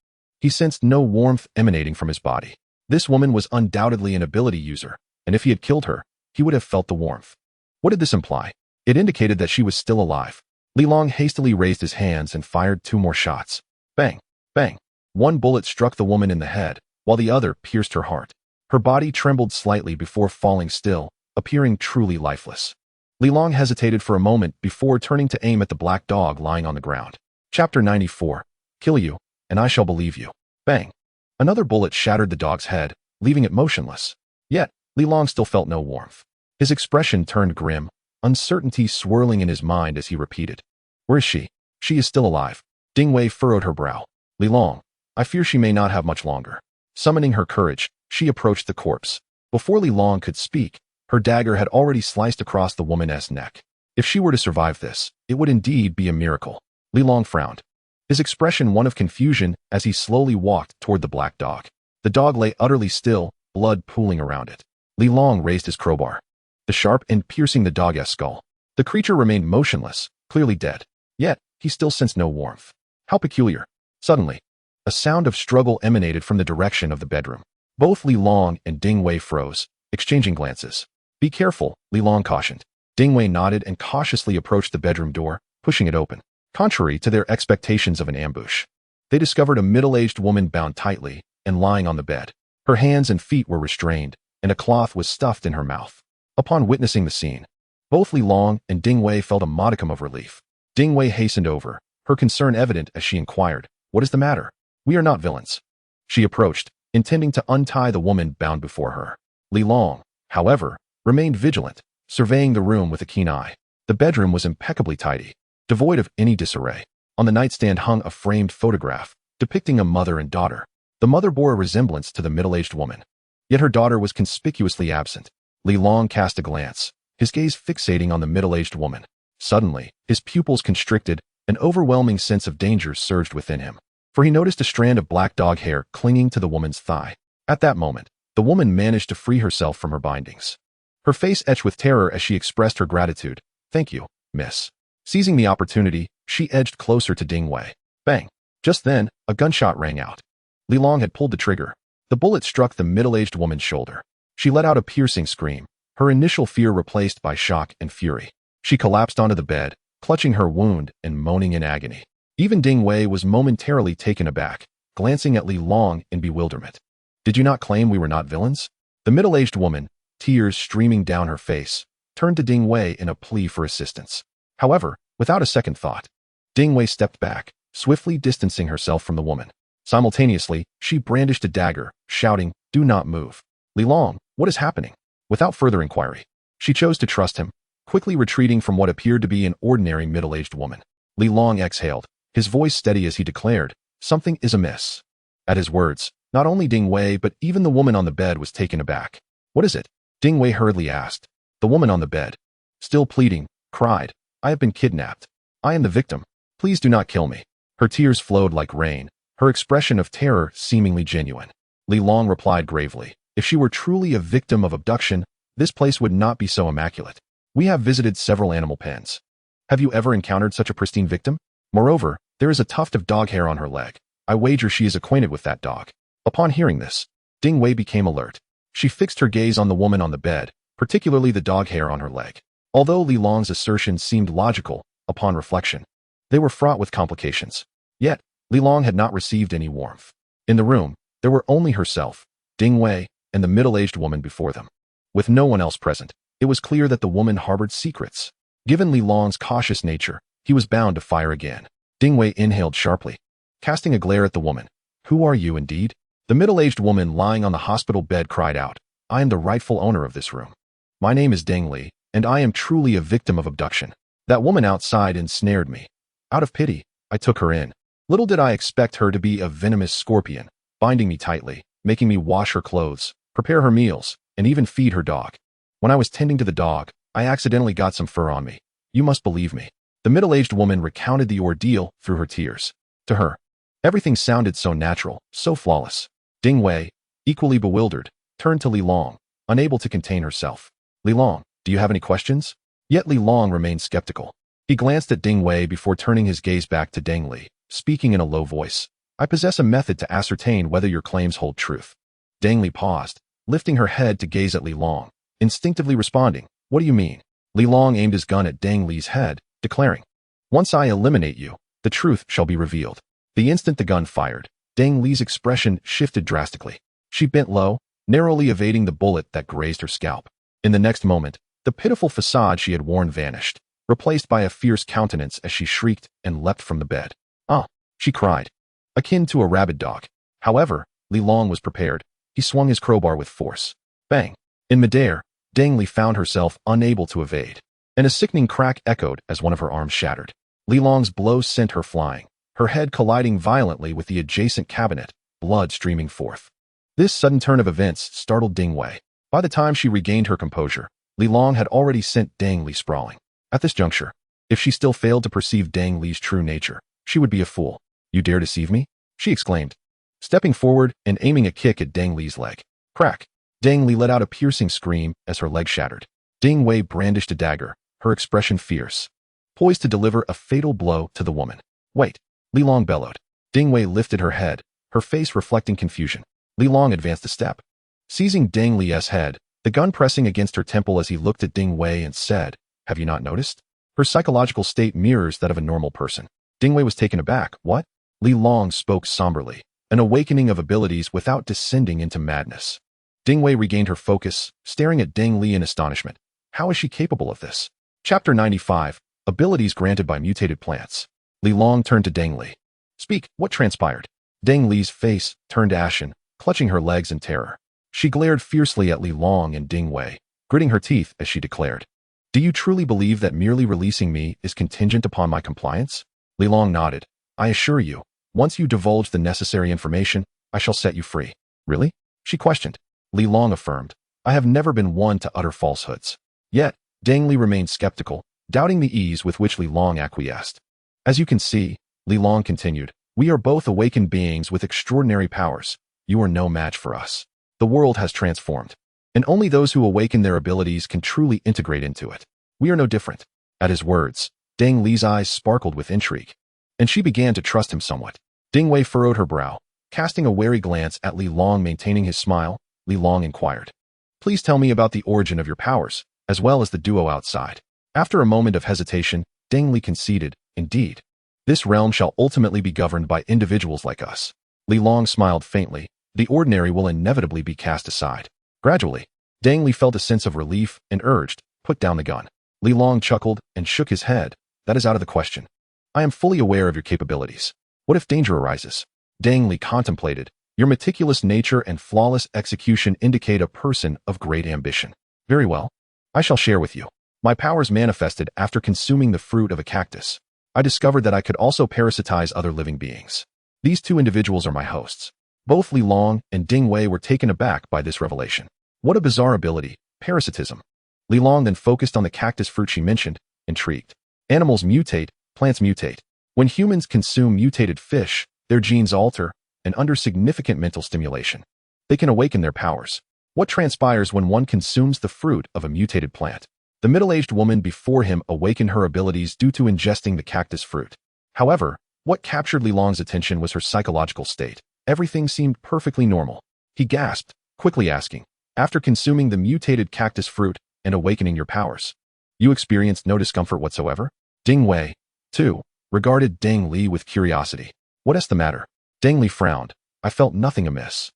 He sensed no warmth emanating from his body. This woman was undoubtedly an ability user, and if he had killed her, he would have felt the warmth. What did this imply? It indicated that she was still alive. Li Long hastily raised his hands and fired 2 more shots. Bang! Bang! One bullet struck the woman in the head, while the other pierced her heart. Her body trembled slightly before falling still, appearing truly lifeless. Li Long hesitated for a moment before turning to aim at the black dog lying on the ground. Chapter 94. Kill you, and I shall believe you. Bang! Another bullet shattered the dog's head, leaving it motionless. Yet, Li Long still felt no warmth. His expression turned grim, uncertainty swirling in his mind as he repeated, "Where is she? She is still alive." Ding Wei furrowed her brow. "Li Long, I fear she may not have much longer." Summoning her courage, she approached the corpse. Before Li Long could speak, her dagger had already sliced across the woman's neck. If she were to survive this, it would indeed be a miracle. Li Long frowned, his expression one of confusion as he slowly walked toward the black dog. The dog lay utterly still, blood pooling around it. Li Long raised his crowbar, the sharp end piercing the dog's skull. The creature remained motionless, clearly dead. Yet, he still sensed no warmth. How peculiar. Suddenly, a sound of struggle emanated from the direction of the bedroom. Both Li Long and Ding Wei froze, exchanging glances. "Be careful," Li Long cautioned. Ding Wei nodded and cautiously approached the bedroom door, pushing it open. Contrary to their expectations of an ambush, they discovered a middle-aged woman bound tightly and lying on the bed. Her hands and feet were restrained, and a cloth was stuffed in her mouth. Upon witnessing the scene, both Li Long and Ding Wei felt a modicum of relief. Ding Wei hastened over, her concern evident as she inquired, "What is the matter?" "We are not villains." She approached, intending to untie the woman bound before her. Li Long, however, remained vigilant, surveying the room with a keen eye. The bedroom was impeccably tidy, devoid of any disarray. On the nightstand hung a framed photograph depicting a mother and daughter. The mother bore a resemblance to the middle-aged woman, yet her daughter was conspicuously absent. Li Long cast a glance, his gaze fixating on the middle-aged woman. Suddenly, his pupils constricted, an overwhelming sense of danger surged within him, for he noticed a strand of black dog hair clinging to the woman's thigh. At that moment, the woman managed to free herself from her bindings. Her face etched with terror as she expressed her gratitude. "Thank you, miss." Seizing the opportunity, she edged closer to Ding Wei. Bang! Just then, a gunshot rang out. Li Long had pulled the trigger. The bullet struck the middle-aged woman's shoulder. She let out a piercing scream, her initial fear replaced by shock and fury. She collapsed onto the bed, clutching her wound and moaning in agony. Even Ding Wei was momentarily taken aback, glancing at Li Long in bewilderment. "Did you not claim we were not villains?" The middle-aged woman, tears streaming down her face, turned to Ding Wei in a plea for assistance. However, without a second thought, Ding Wei stepped back, swiftly distancing herself from the woman. Simultaneously, she brandished a dagger, shouting, "Do not move." "Li Long, what is happening?" Without further inquiry, she chose to trust him, quickly retreating from what appeared to be an ordinary middle-aged woman. Li Long exhaled, his voice steady as he declared, "Something is amiss." At his words, not only Ding Wei but even the woman on the bed was taken aback. "What is it?" Ding Wei hurriedly asked. The woman on the bed, still pleading, cried, "I have been kidnapped. I am the victim. Please do not kill me." Her tears flowed like rain, her expression of terror seemingly genuine. Li Long replied gravely, "If she were truly a victim of abduction, this place would not be so immaculate. We have visited several animal pens. Have you ever encountered such a pristine victim? Moreover, there is a tuft of dog hair on her leg. I wager she is acquainted with that dog." Upon hearing this, Ding Wei became alert. She fixed her gaze on the woman on the bed, particularly the dog hair on her leg. Although Li Long's assertions seemed logical, upon reflection, they were fraught with complications. Yet, Li Long had not received any warmth. In the room, there were only herself, Ding Wei, and the middle-aged woman before them. With no one else present, it was clear that the woman harbored secrets. Given Li Long's cautious nature, he was bound to fire again. Ding Wei inhaled sharply, casting a glare at the woman. "Who are you indeed?" The middle-aged woman lying on the hospital bed cried out, "I am the rightful owner of this room. My name is Deng Li, and I am truly a victim of abduction. That woman outside ensnared me. Out of pity, I took her in. Little did I expect her to be a venomous scorpion, binding me tightly, making me wash her clothes, prepare her meals, and even feed her dog. When I was tending to the dog, I accidentally got some fur on me. You must believe me." The middle-aged woman recounted the ordeal through her tears. To her, everything sounded so natural, so flawless. Ding Wei, equally bewildered, turned to Li Long, unable to contain herself. "Li Long, do you have any questions?" Yet Li Long remained skeptical. He glanced at Ding Wei before turning his gaze back to Deng Li, speaking in a low voice. "I possess a method to ascertain whether your claims hold truth." Ding Li paused, lifting her head to gaze at Li Long, instinctively responding, "What do you mean?" Li Long aimed his gun at Ding Li's head, declaring, "Once I eliminate you, the truth shall be revealed." The instant the gun fired, Ding Li's expression shifted drastically. She bent low, narrowly evading the bullet that grazed her scalp. In the next moment, the pitiful facade she had worn vanished, replaced by a fierce countenance as she shrieked and leapt from the bed. "Ah!" she cried, akin to a rabid dog. However, Li Long was prepared. He swung his crowbar with force. Bang! In midair, Ding Li found herself unable to evade, and a sickening crack echoed as one of her arms shattered. Li Long's blow sent her flying, her head colliding violently with the adjacent cabinet, blood streaming forth. This sudden turn of events startled Ding Wei. By the time she regained her composure, Li Long had already sent Ding Li sprawling. At this juncture, if she still failed to perceive Ding Li's true nature, she would be a fool. "You dare deceive me?" she exclaimed, stepping forward and aiming a kick at Ding Li's leg. Crack! Ding Li let out a piercing scream as her leg shattered. Ding Wei brandished a dagger, her expression fierce, poised to deliver a fatal blow to the woman. "Wait!" Li Long bellowed. Ding Wei lifted her head, her face reflecting confusion. Li Long advanced a step, seizing Ding Li's head, the gun pressing against her temple as he looked at Ding Wei and said, "Have you not noticed? Her psychological state mirrors that of a normal person." Ding Wei was taken aback. "What?" Li Long spoke somberly, an awakening of abilities without descending into madness. Ding Wei regained her focus, staring at Ding Li in astonishment. How is she capable of this? Chapter 95, Abilities Granted by Mutated Plants. Li Long turned to Ding Li. "Speak, what transpired?" Ding Li's face turned ashen, clutching her legs in terror. She glared fiercely at Li Long and Ding Wei, gritting her teeth as she declared, "Do you truly believe that merely releasing me is contingent upon my compliance?" Li Long nodded. "I assure you, once you divulge the necessary information, I shall set you free." "Really?" she questioned. Li Long affirmed, "I have never been one to utter falsehoods." Yet, Ding Li remained skeptical, doubting the ease with which Li Long acquiesced. "As you can see," Li Long continued, "we are both awakened beings with extraordinary powers. You are no match for us. The world has transformed, and only those who awaken their abilities can truly integrate into it. We are no different." At his words, Ding Li's eyes sparkled with intrigue, and she began to trust him somewhat. Ding Wei furrowed her brow, casting a wary glance at Li Long. Maintaining his smile, Li Long inquired, "Please tell me about the origin of your powers, as well as the duo outside." After a moment of hesitation, Ding Li conceded, "Indeed, this realm shall ultimately be governed by individuals like us." Li Long smiled faintly. "The ordinary will inevitably be cast aside." Gradually, Ding Li felt a sense of relief and urged, "Put down the gun." Li Long chuckled and shook his head. "That is out of the question. I am fully aware of your capabilities. What if danger arises?" Ding Li contemplated. "Your meticulous nature and flawless execution indicate a person of great ambition." "Very well. I shall share with you. My powers manifested after consuming the fruit of a cactus. I discovered that I could also parasitize other living beings. These two individuals are my hosts." Both Li Long and Ding Wei were taken aback by this revelation. What a bizarre ability, parasitism. Li Long then focused on the cactus fruit she mentioned, intrigued. "Animals mutate, plants mutate. When humans consume mutated fish, their genes alter, and under significant mental stimulation, they can awaken their powers. What transpires when one consumes the fruit of a mutated plant?" The middle-aged woman before him awakened her abilities due to ingesting the cactus fruit. However, what captured Li Long's attention was her psychological state. Everything seemed perfectly normal. He gasped, quickly asking, "After consuming the mutated cactus fruit and awakening your powers, you experienced no discomfort whatsoever?" Ding Wei, too, regarded Ding Li with curiosity. "What's the matter?" Ding Li frowned. "I felt nothing amiss.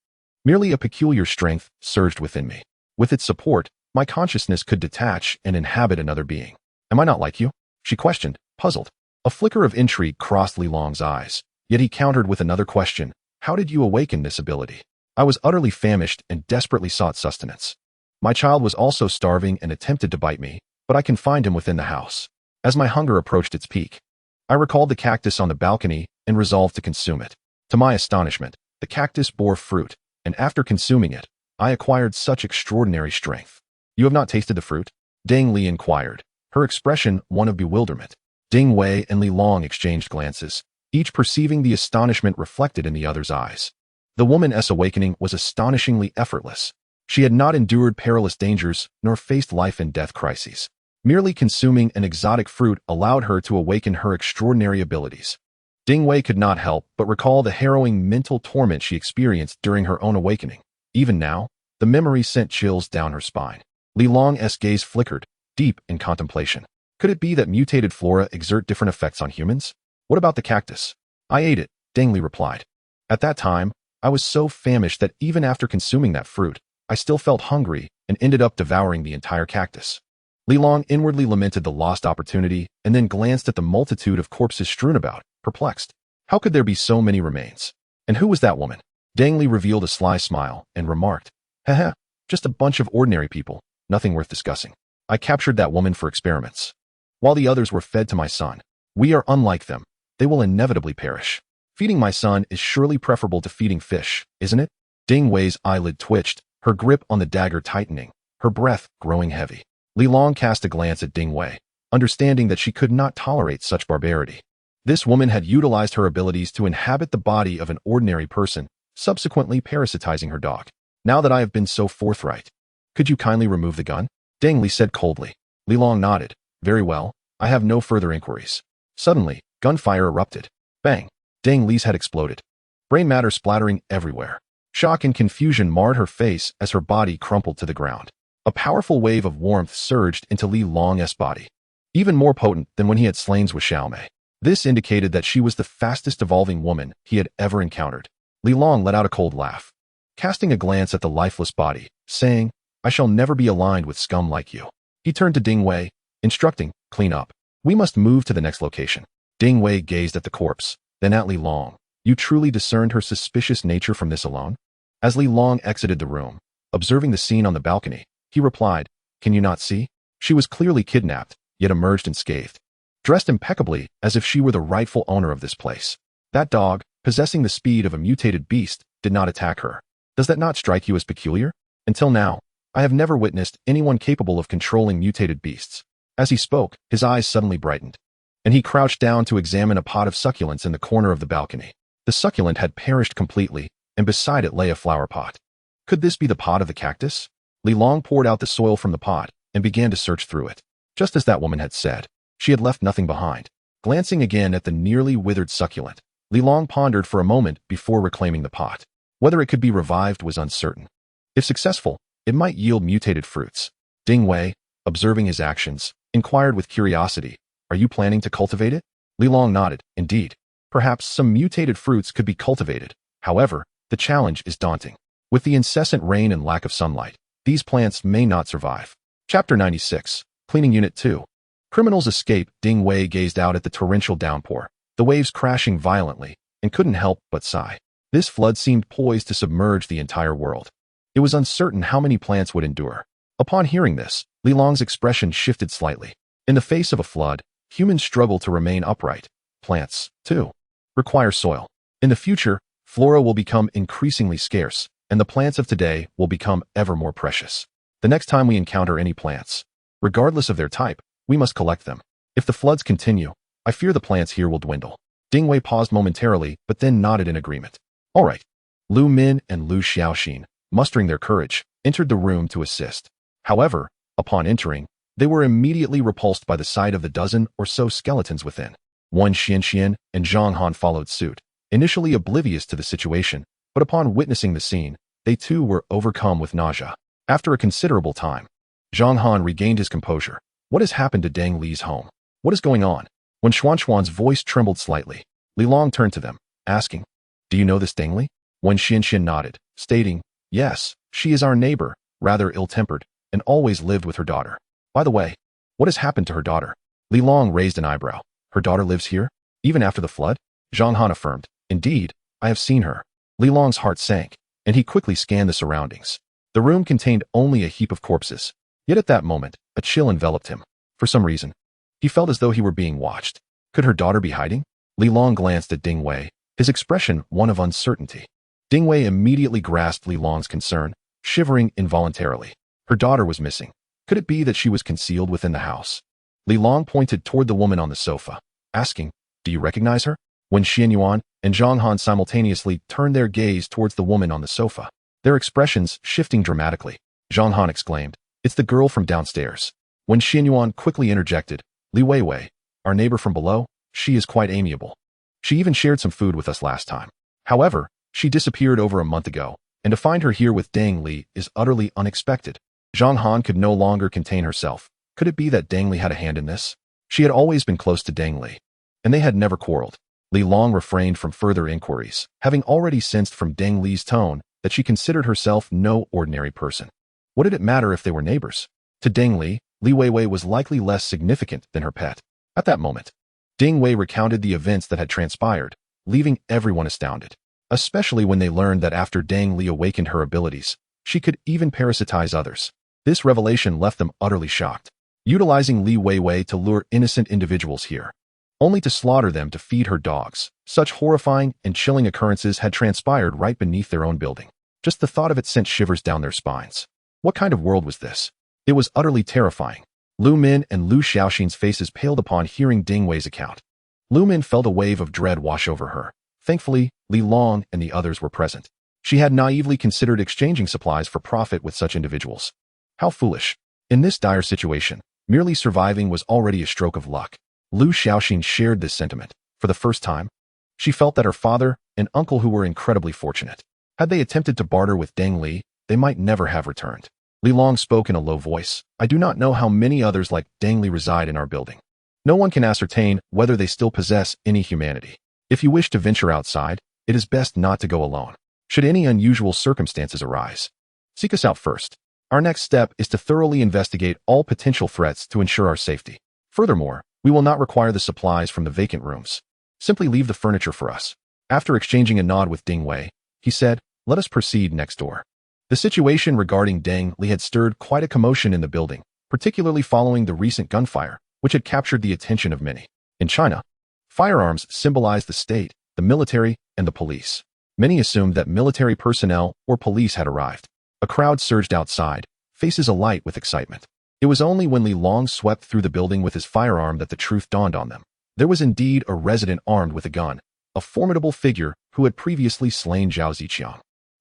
Merely a peculiar strength surged within me. With its support, my consciousness could detach and inhabit another being." "Am I not like you?" she questioned, puzzled. A flicker of intrigue crossed Li Long's eyes, yet he countered with another question. "How did you awaken this ability?" "I was utterly famished and desperately sought sustenance. My child was also starving and attempted to bite me, but I confined him within the house. As my hunger approached its peak, I recalled the cactus on the balcony and resolved to consume it. To my astonishment, the cactus bore fruit, and after consuming it, I acquired such extraordinary strength." "You have not tasted the fruit?" Ding Li inquired, her expression one of bewilderment. Ding Wei and Li Long exchanged glances, each perceiving the astonishment reflected in the other's eyes. The woman's awakening was astonishingly effortless. She had not endured perilous dangers nor faced life-and-death crises. Merely consuming an exotic fruit allowed her to awaken her extraordinary abilities. Ding Wei could not help but recall the harrowing mental torment she experienced during her own awakening. Even now, the memory sent chills down her spine. Li Long's gaze flickered, deep in contemplation. Could it be that mutated flora exert different effects on humans? What about the cactus? I ate it, Deng Li replied. At that time, I was so famished that even after consuming that fruit, I still felt hungry and ended up devouring the entire cactus. Li Long inwardly lamented the lost opportunity and then glanced at the multitude of corpses strewn about, perplexed. How could there be so many remains? And who was that woman? Deng Li revealed a sly smile and remarked, "Haha, just a bunch of ordinary people, nothing worth discussing. I captured that woman for experiments. While the others were fed to my son. We are unlike them. They will inevitably perish. Feeding my son is surely preferable to feeding fish, isn't it?" Ding Wei's eyelid twitched, her grip on the dagger tightening, her breath growing heavy. Li Long cast a glance at Ding Wei, understanding that she could not tolerate such barbarity. This woman had utilized her abilities to inhabit the body of an ordinary person, subsequently parasitizing her dog. Now that I have been so forthright, could you kindly remove the gun? Deng Li said coldly. Li Long nodded. Very well, I have no further inquiries. Suddenly, gunfire erupted. Bang! Deng Li's head exploded. Brain matter splattering everywhere. Shock and confusion marred her face as her body crumpled to the ground. A powerful wave of warmth surged into Li Long's body, even more potent than when he had slain Zhou Xiaomei. This indicated that she was the fastest evolving woman he had ever encountered. Li Long let out a cold laugh, casting a glance at the lifeless body, saying, "I shall never be aligned with scum like you." He turned to Ding Wei, instructing, "Clean up. We must move to the next location." Ding Wei gazed at the corpse, then at Li Long. You truly discerned her suspicious nature from this alone? As Li Long exited the room, observing the scene on the balcony, he replied, "Can you not see? She was clearly kidnapped, yet emerged unscathed. Dressed impeccably as if she were the rightful owner of this place. That dog, possessing the speed of a mutated beast, did not attack her. Does that not strike you as peculiar? Until now, I have never witnessed anyone capable of controlling mutated beasts." As he spoke, his eyes suddenly brightened, and he crouched down to examine a pot of succulents in the corner of the balcony. The succulent had perished completely, and beside it lay a flower pot. Could this be the pot of the cactus? Li Long poured out the soil from the pot and began to search through it. Just as that woman had said, she had left nothing behind. Glancing again at the nearly withered succulent, Li Long pondered for a moment before reclaiming the pot. Whether it could be revived was uncertain. If successful, it might yield mutated fruits. Ding Wei, observing his actions, inquired with curiosity, "Are you planning to cultivate it?" Li Long nodded. Indeed. Perhaps some mutated fruits could be cultivated. However, the challenge is daunting. With the incessant rain and lack of sunlight, these plants may not survive. Chapter 96, Cleaning Unit 2. Criminals escape. Ding Wei gazed out at the torrential downpour, the waves crashing violently, and couldn't help but sigh. This flood seemed poised to submerge the entire world. It was uncertain how many plants would endure. Upon hearing this, Li Long's expression shifted slightly. In the face of a flood, humans struggle to remain upright. Plants, too, require soil. In the future, flora will become increasingly scarce, and the plants of today will become ever more precious. The next time we encounter any plants, regardless of their type, we must collect them. If the floods continue, I fear the plants here will dwindle. Ding Wei paused momentarily, but then nodded in agreement. All right. Lu Min and Lu Xiaoxin, mustering their courage, entered the room to assist. However, upon entering, they were immediately repulsed by the sight of the dozen or so skeletons within. Wan Xianxian and Zhang Han followed suit, initially oblivious to the situation, but upon witnessing the scene, they too were overcome with nausea. After a considerable time, Zhang Han regained his composure. What has happened to Deng Li's home? What is going on? When Xuan's voice trembled slightly, Li Long turned to them, asking, "Do you know this Deng Li?" Wan Xianxian nodded, stating, "Yes, she is our neighbor, rather ill-tempered, and always lived with her daughter. By the way, what has happened to her daughter?" Li Long raised an eyebrow. "Her daughter lives here? Even after the flood?" Zhang Han affirmed, "Indeed, I have seen her." Li Long's heart sank, and he quickly scanned the surroundings. The room contained only a heap of corpses. Yet at that moment, a chill enveloped him. For some reason, he felt as though he were being watched. Could her daughter be hiding? Li Long glanced at Ding Wei, his expression one of uncertainty. Ding Wei immediately grasped Li Long's concern, shivering involuntarily. Her daughter was missing. Could it be that she was concealed within the house? Li Long pointed toward the woman on the sofa, asking, "Do you recognize her?" When Xian Yuan and Zhang Han simultaneously turned their gaze towards the woman on the sofa, their expressions shifting dramatically. Zhang Han exclaimed, "It's the girl from downstairs." When Xian Yuan quickly interjected, "Li Weiwei, our neighbor from below, she is quite amiable. She even shared some food with us last time. However, she disappeared over a month ago, And to find her here with Dang Li is utterly unexpected. Zhang Han could no longer contain herself. Could it be that Dang Li had a hand in this? She had always been close to Dang Li, and they had never quarreled. Li Long refrained from further inquiries, having already sensed from Dang Li's tone that she considered herself no ordinary person. What did it matter if they were neighbors? To Dang Li, Li Weiwei was likely less significant than her pet. At that moment, Ding Wei recounted the events that had transpired, leaving everyone astounded, especially when they learned that after Dang Li awakened her abilities, she could even parasitize others. This revelation left them utterly shocked, utilizing Li Weiwei to lure innocent individuals here, only to slaughter them to feed her dogs. Such horrifying and chilling occurrences had transpired right beneath their own building. Just the thought of it sent shivers down their spines. What kind of world was this? It was utterly terrifying. Lu Min and Lu Xiaoxin's faces paled upon hearing Ding Wei's account. Lu Min felt a wave of dread wash over her. Thankfully, Li Long and the others were present. She had naively considered exchanging supplies for profit with such individuals. How foolish. In this dire situation, merely surviving was already a stroke of luck. Lu Xiaoxin shared this sentiment. For the first time, she felt that her father and uncle who were incredibly fortunate. Had they attempted to barter with Deng Li, they might never have returned. Li Long spoke in a low voice. I do not know how many others like Deng Li reside in our building. No one can ascertain whether they still possess any humanity. If you wish to venture outside, it is best not to go alone. Should any unusual circumstances arise, seek us out first. Our next step is to thoroughly investigate all potential threats to ensure our safety. Furthermore, we will not require the supplies from the vacant rooms. Simply leave the furniture for us. After exchanging a nod with Ding Wei, he said, let us proceed next door. The situation regarding Deng Li had stirred quite a commotion in the building, particularly following the recent gunfire, which had captured the attention of many. In China, firearms symbolize the state, the military, and the police. Many assumed that military personnel or police had arrived. A crowd surged outside, faces alight with excitement. It was only when Li Long swept through the building with his firearm that the truth dawned on them. There was indeed a resident armed with a gun, a formidable figure who had previously slain Zhao Ziqiang.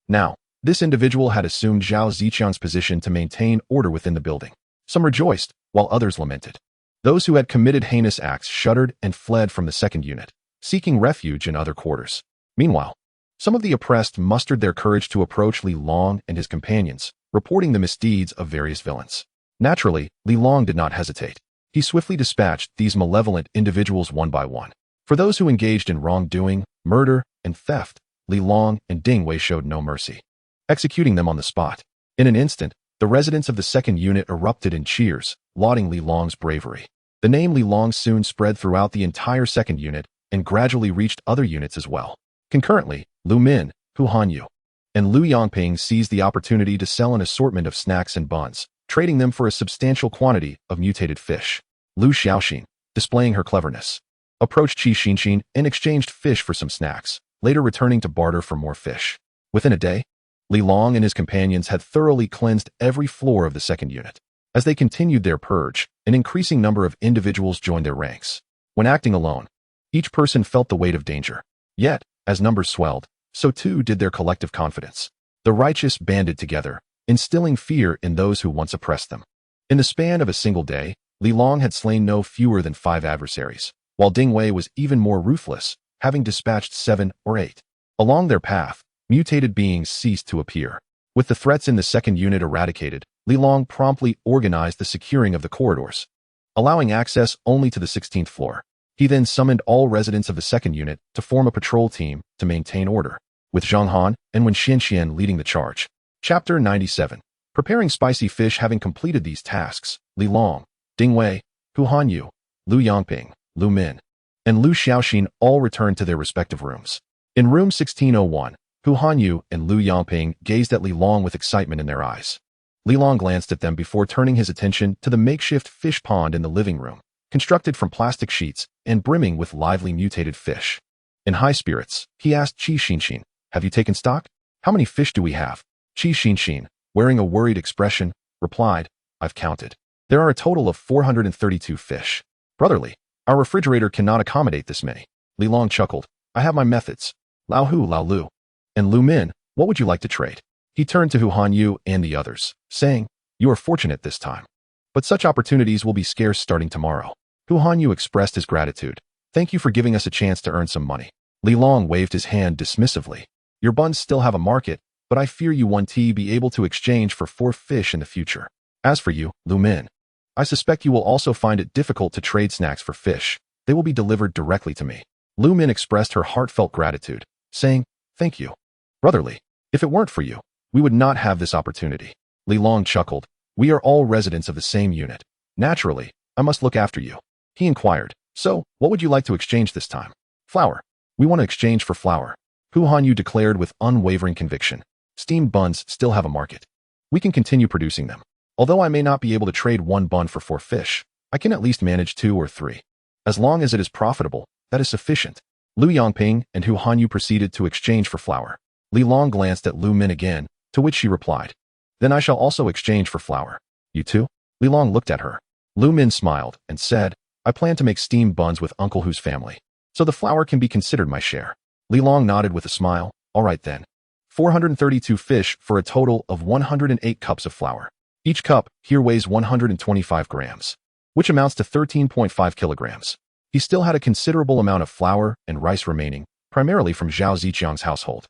Now, this individual had assumed Zhao Ziqiang's position to maintain order within the building. Some rejoiced, while others lamented. Those who had committed heinous acts shuddered and fled from the second unit, seeking refuge in other quarters. Meanwhile, some of the oppressed mustered their courage to approach Li Long and his companions, reporting the misdeeds of various villains. Naturally, Li Long did not hesitate. He swiftly dispatched these malevolent individuals one by one. For those who engaged in wrongdoing, murder, and theft, Li Long and Ding Wei showed no mercy, executing them on the spot. In an instant, the residents of the second unit erupted in cheers, lauding Li Long's bravery. The name Li Long soon spread throughout the entire second unit and gradually reached other units as well. Concurrently, Lu Min, Hu Hanyu, and Lu Yongping seized the opportunity to sell an assortment of snacks and buns, trading them for a substantial quantity of mutated fish. Lu Xiaoxin, displaying her cleverness, approached Qi Xinxin and exchanged fish for some snacks, later returning to barter for more fish. Within a day, Li Long and his companions had thoroughly cleansed every floor of the second unit. As they continued their purge, an increasing number of individuals joined their ranks. When acting alone, each person felt the weight of danger. Yet, as numbers swelled, so too did their collective confidence. The righteous banded together, instilling fear in those who once oppressed them. In the span of a single day, Li Long had slain no fewer than 5 adversaries, while Ding Wei was even more ruthless, having dispatched 7 or 8. Along their path, mutated beings ceased to appear. With the threats in the second unit eradicated, Li Long promptly organized the securing of the corridors, allowing access only to the 16th floor. He then summoned all residents of the second unit to form a patrol team to maintain order, with Zhang Han and Wen Xianxian leading the charge. Chapter 97. Preparing spicy fish. Having completed these tasks, Li Long, Ding Wei, Hu Hanyu, Lu Yongping, Lu Min, and Lu Xiaoxin all returned to their respective rooms. In room 1601, Hu Hanyu and Lu Yongping gazed at Li Long with excitement in their eyes. Li Long glanced at them before turning his attention to the makeshift fish pond in the living room, constructed from plastic sheets and brimming with lively mutated fish. In high spirits, he asked Qi Xinxin, have you taken stock? How many fish do we have? Qi Xinxin, wearing a worried expression, replied, I've counted. There are a total of 432 fish. Brotherly, our refrigerator cannot accommodate this many. Li Long chuckled, I have my methods. Lao Hu, Lao Lu. And Lu Min, what would you like to trade? He turned to Hu Hanyu and the others, saying, you are fortunate this time. But such opportunities will be scarce starting tomorrow. Hu Hanyu expressed his gratitude. Thank you for giving us a chance to earn some money. Li Long waved his hand dismissively. Your buns still have a market, but I fear you won't be able to exchange for 4 fish in the future. As for you, Lu Min, I suspect you will also find it difficult to trade snacks for fish. They will be delivered directly to me. Lu Min expressed her heartfelt gratitude, saying, "Thank you, brotherly. If it weren't for you, we would not have this opportunity." Li Long chuckled. "We are all residents of the same unit. Naturally, I must look after you." He inquired, "So, what would you like to exchange this time?" "Flour. We want to exchange for flour," Hu Hanyu declared with unwavering conviction. "Steamed buns still have a market. We can continue producing them. Although I may not be able to trade 1 bun for 4 fish, I can at least manage 2 or 3. As long as it is profitable, that is sufficient." Lu Yongping and Hu Hanyu proceeded to exchange for flour. Li Long glanced at Lu Min again, to which she replied, "Then I shall also exchange for flour." "You too?" Li Long looked at her. Lu Min smiled and said, "I plan to make steamed buns with Uncle Hu's family, so the flour can be considered my share." Li Long nodded with a smile. "All right then. 432 fish for a total of 108 cups of flour. Each cup here weighs 125 grams, which amounts to 13.5 kilograms. He still had a considerable amount of flour and rice remaining, primarily from Zhao Ziqiang's household.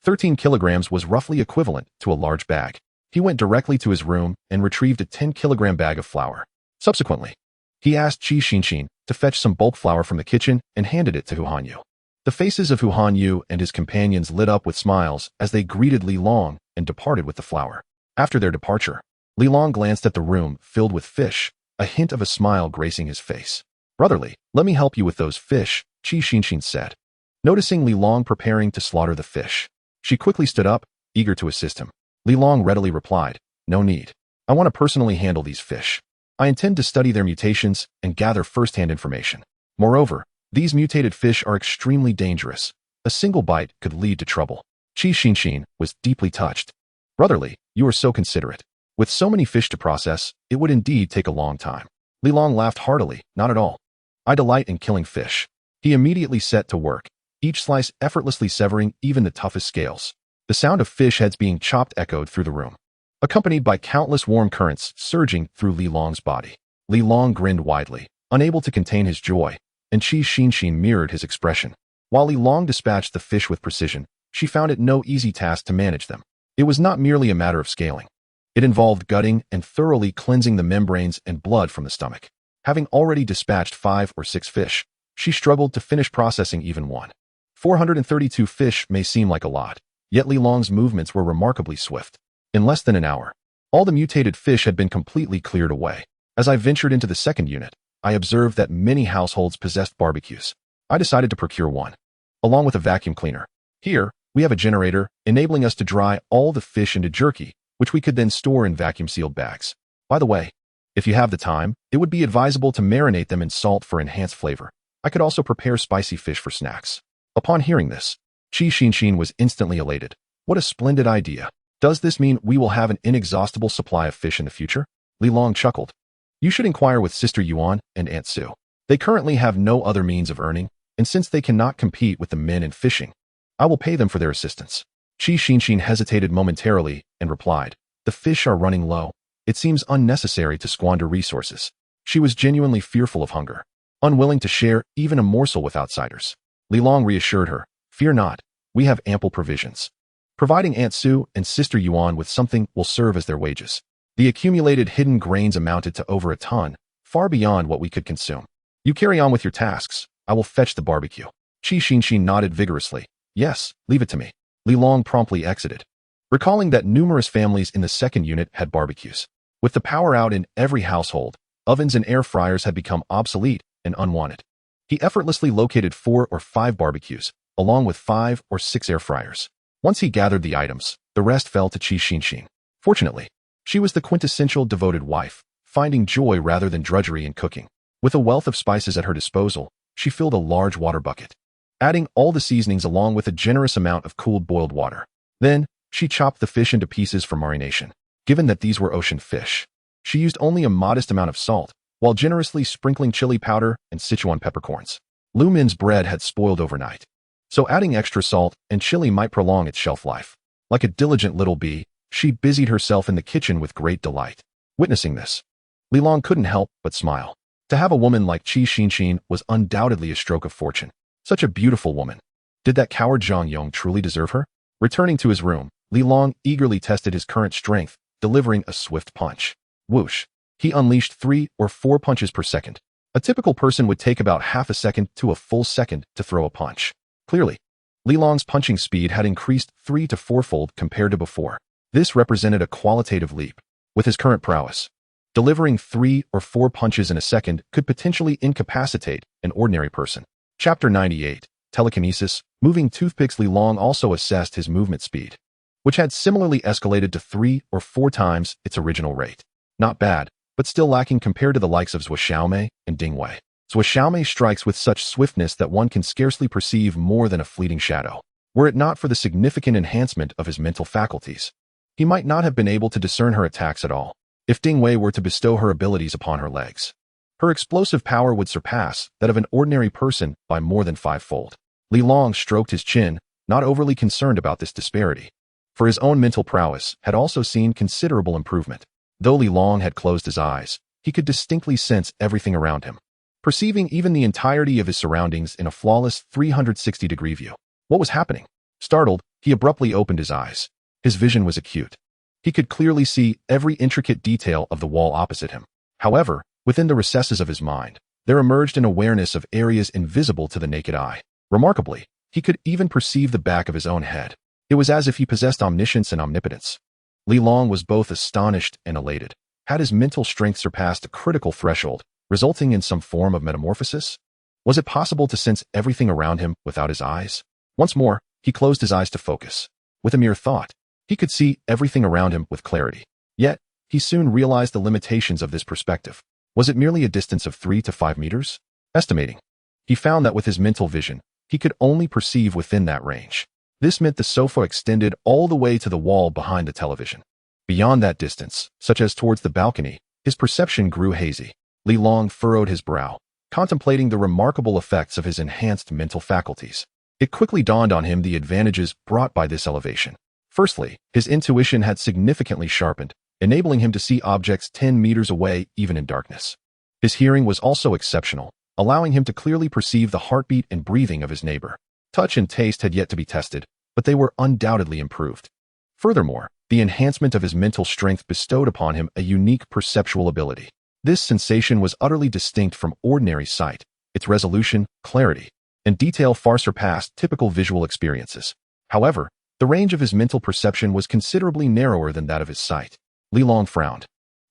13 kilograms was roughly equivalent to a large bag. He went directly to his room and retrieved a 10-kilogram bag of flour. Subsequently, he asked Qi Xinxin to fetch some bulk flour from the kitchen and handed it to Hu Hanyu. The faces of Hu Hanyu and his companions lit up with smiles as they greeted Li Long and departed with the flour. After their departure, Li Long glanced at the room filled with fish, a hint of a smile gracing his face. "Brotherly, let me help you with those fish," Qi Xinxin said. Noticing Li Long preparing to slaughter the fish, she quickly stood up, eager to assist him. Li Long readily replied, "No need. I want to personally handle these fish. I intend to study their mutations and gather first-hand information. Moreover, these mutated fish are extremely dangerous. A single bite could lead to trouble." Qi Xinxin was deeply touched. "Brotherly, you are so considerate. With so many fish to process, it would indeed take a long time." Li Long laughed heartily. "Not at all. I delight in killing fish." He immediately set to work, each slice effortlessly severing even the toughest scales. The sound of fish heads being chopped echoed through the room, accompanied by countless warm currents surging through Li Long's body. Li Long grinned widely, unable to contain his joy, and Qi Xinxin mirrored his expression. While Li Long dispatched the fish with precision, she found it no easy task to manage them. It was not merely a matter of scaling. It involved gutting and thoroughly cleansing the membranes and blood from the stomach. Having already dispatched 5 or 6 fish, she struggled to finish processing even 1. 432 fish may seem like a lot, yet Li Long's movements were remarkably swift. In less than an hour, all the mutated fish had been completely cleared away. As I ventured into the second unit, I observed that many households possessed barbecues. I decided to procure one, along with a vacuum cleaner. Here, we have a generator, enabling us to dry all the fish into jerky, which we could then store in vacuum-sealed bags. By the way, if you have the time, it would be advisable to marinate them in salt for enhanced flavor. I could also prepare spicy fish for snacks. Upon hearing this, Qi Xinxin was instantly elated. What a splendid idea. Does this mean we will have an inexhaustible supply of fish in the future? Li Long chuckled. You should inquire with Sister Yuan and Aunt Sue. They currently have no other means of earning, and since they cannot compete with the men in fishing, I will pay them for their assistance. Qi Xinxin hesitated momentarily and replied, "The fish are running low. It seems unnecessary to squander resources." She was genuinely fearful of hunger, unwilling to share even a morsel with outsiders. Li Long reassured her, "Fear not, we have ample provisions. Providing Aunt Sue and Sister Yuan with something will serve as their wages." The accumulated hidden grains amounted to over a ton, far beyond what we could consume. "You carry on with your tasks. I will fetch the barbecue." Qi Xinxin nodded vigorously. "Yes, leave it to me." Li Long promptly exited, recalling that numerous families in the second unit had barbecues. With the power out in every household, ovens and air fryers had become obsolete and unwanted. He effortlessly located 4 or 5 barbecues, along with 5 or 6 air fryers. Once he gathered the items, the rest fell to Qi Xinxin. Fortunately, she was the quintessential devoted wife, finding joy rather than drudgery in cooking. With a wealth of spices at her disposal, she filled a large water bucket, adding all the seasonings along with a generous amount of cooled boiled water. Then, she chopped the fish into pieces for marination. Given that these were ocean fish, she used only a modest amount of salt, while generously sprinkling chili powder and Sichuan peppercorns. Lu Min's bread had spoiled overnight, so adding extra salt and chili might prolong its shelf life. Like a diligent little bee, she busied herself in the kitchen with great delight. Witnessing this, Li Long couldn't help but smile. To have a woman like Qi Xinxin was undoubtedly a stroke of fortune. Such a beautiful woman. Did that coward Zhang Yong truly deserve her? Returning to his room, Li Long eagerly tested his current strength, delivering a swift punch. Whoosh! He unleashed 3 or 4 punches per second. A typical person would take about half a second to a full second to throw a punch. Clearly, Li Long's punching speed had increased 3 to 4-fold compared to before. This represented a qualitative leap. With his current prowess, delivering 3 or 4 punches in a second could potentially incapacitate an ordinary person. Chapter 98. Telekinesis. Moving toothpicks. Li Long also assessed his movement speed, which had similarly escalated to 3 or 4 times its original rate. Not bad, but still lacking compared to the likes of Zhou Xiaomei and Ding Wei. Zhou Xiaomei strikes with such swiftness that one can scarcely perceive more than a fleeting shadow. Were it not for the significant enhancement of his mental faculties, he might not have been able to discern her attacks at all. If Ding Wei were to bestow her abilities upon her legs, her explosive power would surpass that of an ordinary person by more than 5-fold. Li Long stroked his chin, not overly concerned about this disparity, for his own mental prowess had also seen considerable improvement. Though Li Long had closed his eyes, he could distinctly sense everything around him, perceiving even the entirety of his surroundings in a flawless 360-degree view. What was happening? Startled, he abruptly opened his eyes. His vision was acute. He could clearly see every intricate detail of the wall opposite him. However, within the recesses of his mind, there emerged an awareness of areas invisible to the naked eye. Remarkably, he could even perceive the back of his own head. It was as if he possessed omniscience and omnipotence. Li Long was both astonished and elated. Had his mental strength surpassed a critical threshold, resulting in some form of metamorphosis? Was it possible to sense everything around him without his eyes? Once more, he closed his eyes to focus. With a mere thought, he could see everything around him with clarity. Yet, he soon realized the limitations of this perspective. Was it merely a distance of 3 to 5 meters? Estimating, he found that with his mental vision, he could only perceive within that range. This meant the sofa extended all the way to the wall behind the television. Beyond that distance, such as towards the balcony, his perception grew hazy. Li Long furrowed his brow, contemplating the remarkable effects of his enhanced mental faculties. It quickly dawned on him the advantages brought by this elevation. Firstly, his intuition had significantly sharpened, enabling him to see objects 10 meters away even in darkness. His hearing was also exceptional, allowing him to clearly perceive the heartbeat and breathing of his neighbor. Touch and taste had yet to be tested, but they were undoubtedly improved. Furthermore, the enhancement of his mental strength bestowed upon him a unique perceptual ability. This sensation was utterly distinct from ordinary sight. Its resolution, clarity, and detail far surpassed typical visual experiences. However, the range of his mental perception was considerably narrower than that of his sight. Li Long frowned.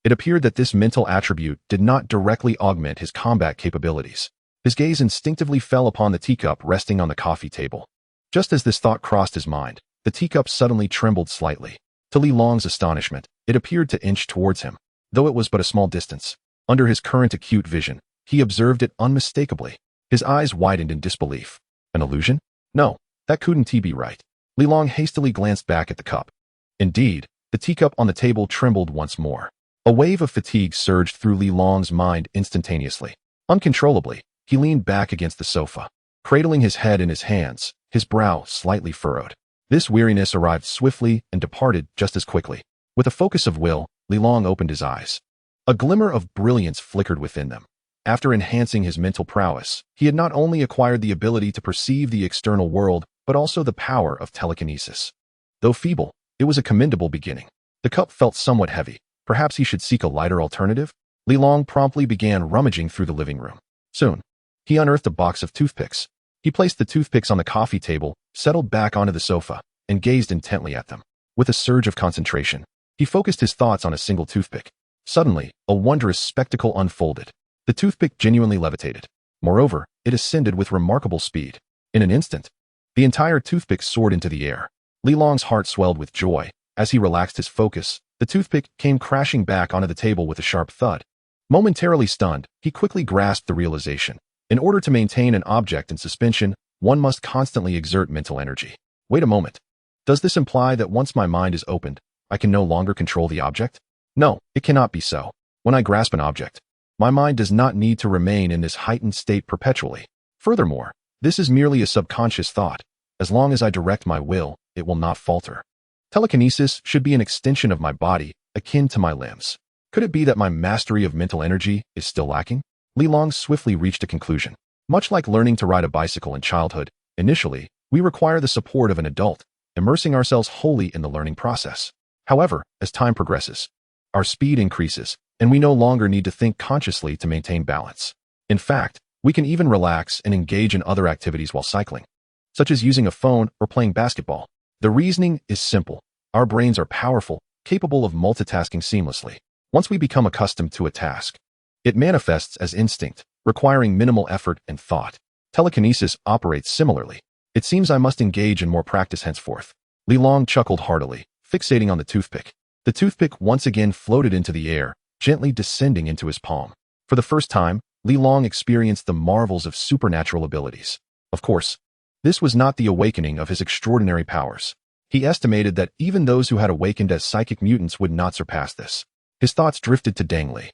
It appeared that this mental attribute did not directly augment his combat capabilities. His gaze instinctively fell upon the teacup resting on the coffee table. Just as this thought crossed his mind, the teacup suddenly trembled slightly. To Li Long's astonishment, it appeared to inch towards him, though it was but a small distance. Under his current acute vision, he observed it unmistakably. His eyes widened in disbelief. An illusion? No, that couldn't be right. Li Long hastily glanced back at the cup. Indeed, the teacup on the table trembled once more. A wave of fatigue surged through Li Long's mind instantaneously. Uncontrollably, he leaned back against the sofa, cradling his head in his hands, his brow slightly furrowed. This weariness arrived swiftly and departed just as quickly. With a focus of will, Li Long opened his eyes. A glimmer of brilliance flickered within them. After enhancing his mental prowess, he had not only acquired the ability to perceive the external world, but also the power of telekinesis. Though feeble, it was a commendable beginning. The cup felt somewhat heavy. Perhaps he should seek a lighter alternative? Li Long promptly began rummaging through the living room. Soon, he unearthed a box of toothpicks. He placed the toothpicks on the coffee table, settled back onto the sofa, and gazed intently at them. With a surge of concentration, he focused his thoughts on a single toothpick. Suddenly, a wondrous spectacle unfolded. The toothpick genuinely levitated. Moreover, it ascended with remarkable speed. In an instant, the entire toothpick soared into the air. Li Long's heart swelled with joy. As he relaxed his focus, the toothpick came crashing back onto the table with a sharp thud. Momentarily stunned, he quickly grasped the realization. In order to maintain an object in suspension, one must constantly exert mental energy. Wait a moment. Does this imply that once my mind is opened, I can no longer control the object? No, it cannot be so. When I grasp an object, my mind does not need to remain in this heightened state perpetually. Furthermore, this is merely a subconscious thought. As long as I direct my will, it will not falter. Telekinesis should be an extension of my body, akin to my limbs. Could it be that my mastery of mental energy is still lacking? Li Long swiftly reached a conclusion. Much like learning to ride a bicycle in childhood, initially, we require the support of an adult. immersing ourselves wholly in the learning process. However, as time progresses, our speed increases, and we no longer need to think consciously to maintain balance. In fact, we can even relax and engage in other activities while cycling, such as using a phone or playing basketball. The reasoning is simple. Our brains are powerful, capable of multitasking seamlessly. Once we become accustomed to a task, it manifests as instinct, requiring minimal effort and thought. Telekinesis operates similarly. It seems I must engage in more practice henceforth. Li Long chuckled heartily, fixating on the toothpick. The toothpick once again floated into the air, gently descending into his palm. For the first time, Li Long experienced the marvels of supernatural abilities. Of course, this was not the awakening of his extraordinary powers. He estimated that even those who had awakened as psychic mutants would not surpass this. His thoughts drifted to Deng Li.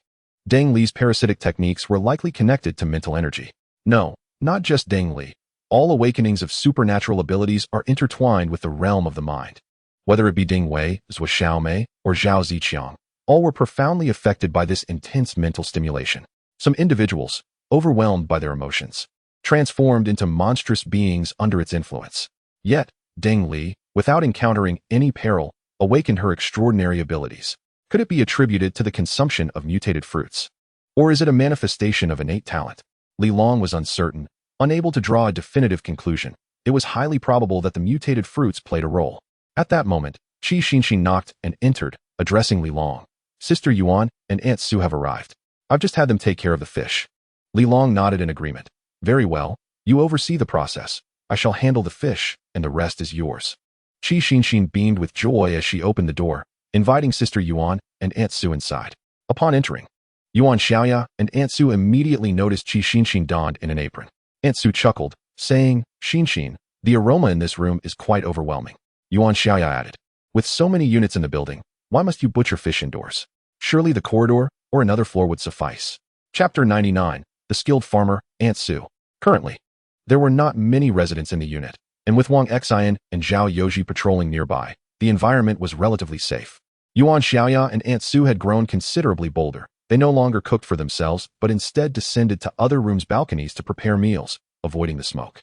Deng Li's parasitic techniques were likely connected to mental energy. No, not just Deng Li. All awakenings of supernatural abilities are intertwined with the realm of the mind. Whether it be Ding Wei, Zhou Xiaomei, or Zhao Ziqiang, all were profoundly affected by this intense mental stimulation. Some individuals, overwhelmed by their emotions, transformed into monstrous beings under its influence. Yet, Deng Li, without encountering any peril, awakened her extraordinary abilities. Could it be attributed to the consumption of mutated fruits? Or is it a manifestation of innate talent? Li Long was uncertain, unable to draw a definitive conclusion. It was highly probable that the mutated fruits played a role. At that moment, Qi Xinxin knocked and entered, addressing Li Long. Sister Yuan and Aunt Su have arrived. I've just had them take care of the fish. Li Long nodded in agreement. Very well, you oversee the process. I shall handle the fish, and the rest is yours. Qi Xinxin beamed with joy as she opened the door, inviting Sister Yuan and Aunt Su inside. Upon entering, Yuan Xiaoya and Aunt Su immediately noticed Qi Xinxin donned in an apron. Aunt Su chuckled, saying, Xinxin, the aroma in this room is quite overwhelming. Yuan Xiaoya added, with so many units in the building, why must you butcher fish indoors? Surely the corridor or another floor would suffice. Chapter 99, The Skilled Farmer, Aunt Su. Currently, there were not many residents in the unit, and with Wang Xian and Zhao Yoji patrolling nearby, the environment was relatively safe. Yuan Xiaoya and Aunt Su had grown considerably bolder. They no longer cooked for themselves, but instead descended to other rooms' balconies to prepare meals, avoiding the smoke.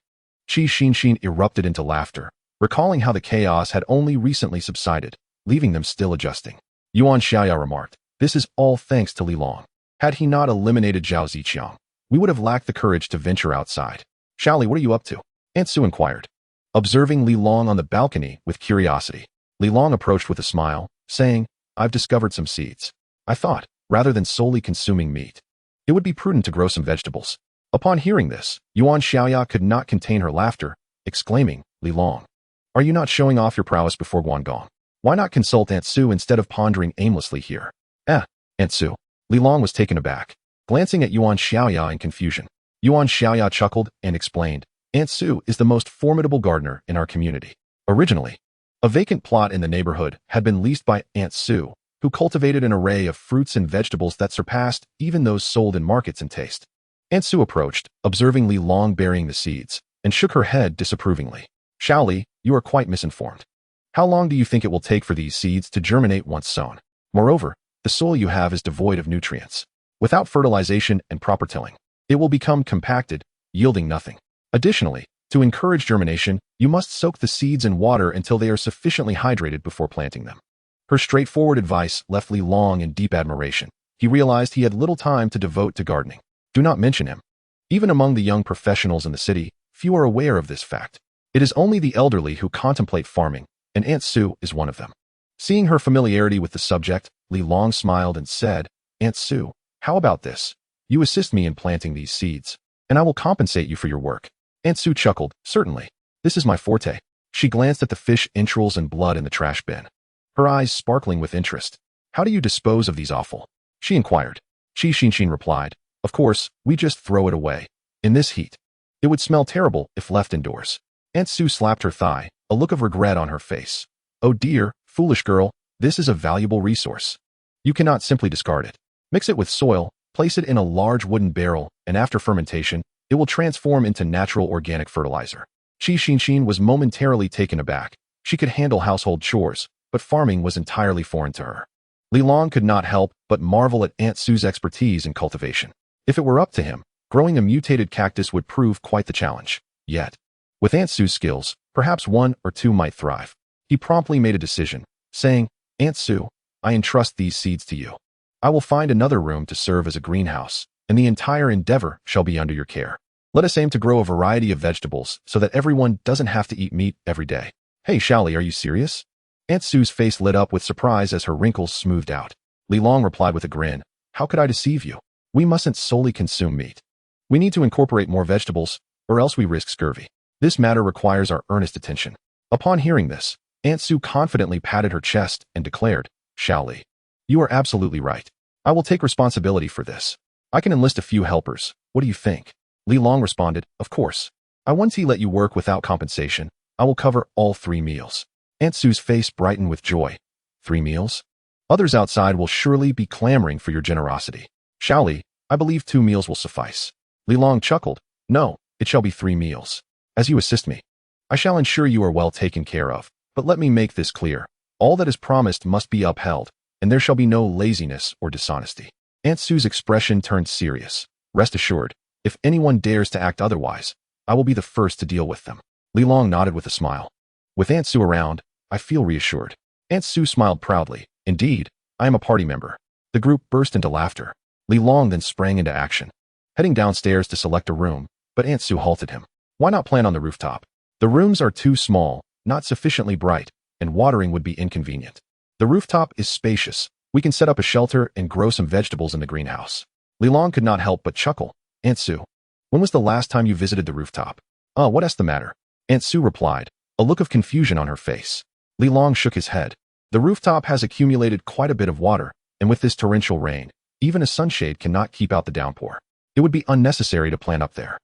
Qi Xinxin erupted into laughter, recalling how the chaos had only recently subsided, leaving them still adjusting. Yuan Xiaoya remarked, this is all thanks to Li Long. Had he not eliminated Zhao Ziqiang, we would have lacked the courage to venture outside. Xiaoli, what are you up to? Aunt Su inquired, observing Li Long on the balcony with curiosity. Li Long approached with a smile, saying, I've discovered some seeds. I thought, rather than solely consuming meat, it would be prudent to grow some vegetables. Upon hearing this, Yuan Xiaoya could not contain her laughter, exclaiming, Li Long, are you not showing off your prowess before Guangdong? Why not consult Aunt Su instead of pondering aimlessly here? Aunt Su. Li Long was taken aback, glancing at Yuan Xiaoya in confusion. Yuan Xiaoya chuckled and explained, Aunt Su is the most formidable gardener in our community. Originally, a vacant plot in the neighborhood had been leased by Aunt Su, who cultivated an array of fruits and vegetables that surpassed even those sold in markets in taste. Aunt Su approached, observing Li Long burying the seeds, and shook her head disapprovingly. Xiaoli, you are quite misinformed. How long do you think it will take for these seeds to germinate once sown? Moreover, the soil you have is devoid of nutrients. Without fertilization and proper tilling, it will become compacted, yielding nothing. Additionally, to encourage germination, you must soak the seeds in water until they are sufficiently hydrated before planting them. Her straightforward advice left Li Long in deep admiration. He realized he had little time to devote to gardening. Do not mention him. Even among the young professionals in the city, few are aware of this fact. It is only the elderly who contemplate farming, and Aunt Su is one of them. Seeing her familiarity with the subject, Li Long smiled and said, Aunt Su, how about this? You assist me in planting these seeds, and I will compensate you for your work. Aunt Su chuckled, certainly. This is my forte. She glanced at the fish entrails and blood in the trash bin, her eyes sparkling with interest. How do you dispose of these offal? She inquired. Qi Xinxin replied, of course, we just throw it away. In this heat, it would smell terrible if left indoors. Aunt Su slapped her thigh, a look of regret on her face. Oh dear, foolish girl, this is a valuable resource. You cannot simply discard it. Mix it with soil, place it in a large wooden barrel, and after fermentation, it will transform into natural organic fertilizer. Qi Xinxin was momentarily taken aback. She could handle household chores, but farming was entirely foreign to her. Li Long could not help but marvel at Aunt Su's expertise in cultivation. If it were up to him, growing a mutated cactus would prove quite the challenge. Yet, with Aunt Su's skills, perhaps one or two might thrive. He promptly made a decision, saying, Aunt Sue, I entrust these seeds to you. I will find another room to serve as a greenhouse, and the entire endeavor shall be under your care. Let us aim to grow a variety of vegetables so that everyone doesn't have to eat meat every day. Hey, Xiaoli, are you serious? Aunt Sue's face lit up with surprise as her wrinkles smoothed out. Li Long replied with a grin, How could I deceive you? We mustn't solely consume meat. We need to incorporate more vegetables, or else we risk scurvy. This matter requires our earnest attention. Upon hearing this, Aunt Sue confidently patted her chest and declared, Xiaoli, you are absolutely right. I will take responsibility for this. I can enlist a few helpers. What do you think? Li Long responded, Of course. Once he let you work without compensation, I will cover all 3 meals. Aunt Sue's face brightened with joy. 3 meals? Others outside will surely be clamoring for your generosity. Xiaoli, I believe 2 meals will suffice. Li Long chuckled. No, it shall be 3 meals. As you assist me, I shall ensure you are well taken care of. But let me make this clear. All that is promised must be upheld, and there shall be no laziness or dishonesty. Aunt Sue's expression turned serious. Rest assured, if anyone dares to act otherwise, I will be the first to deal with them. Li Long nodded with a smile. With Aunt Sue around, I feel reassured. Aunt Sue smiled proudly. Indeed, I am a party member. The group burst into laughter. Li Long then sprang into action, heading downstairs to select a room, but Aunt Sue halted him. Why not plan on the rooftop? The rooms are too small, not sufficiently bright, and watering would be inconvenient. The rooftop is spacious. We can set up a shelter and grow some vegetables in the greenhouse. Li Long could not help but chuckle. Aunt Sue, when was the last time you visited the rooftop? What's the matter? Aunt Sue replied, a look of confusion on her face. Li Long shook his head. The rooftop has accumulated quite a bit of water, and with this torrential rain, even a sunshade cannot keep out the downpour. It would be unnecessary to plant up there.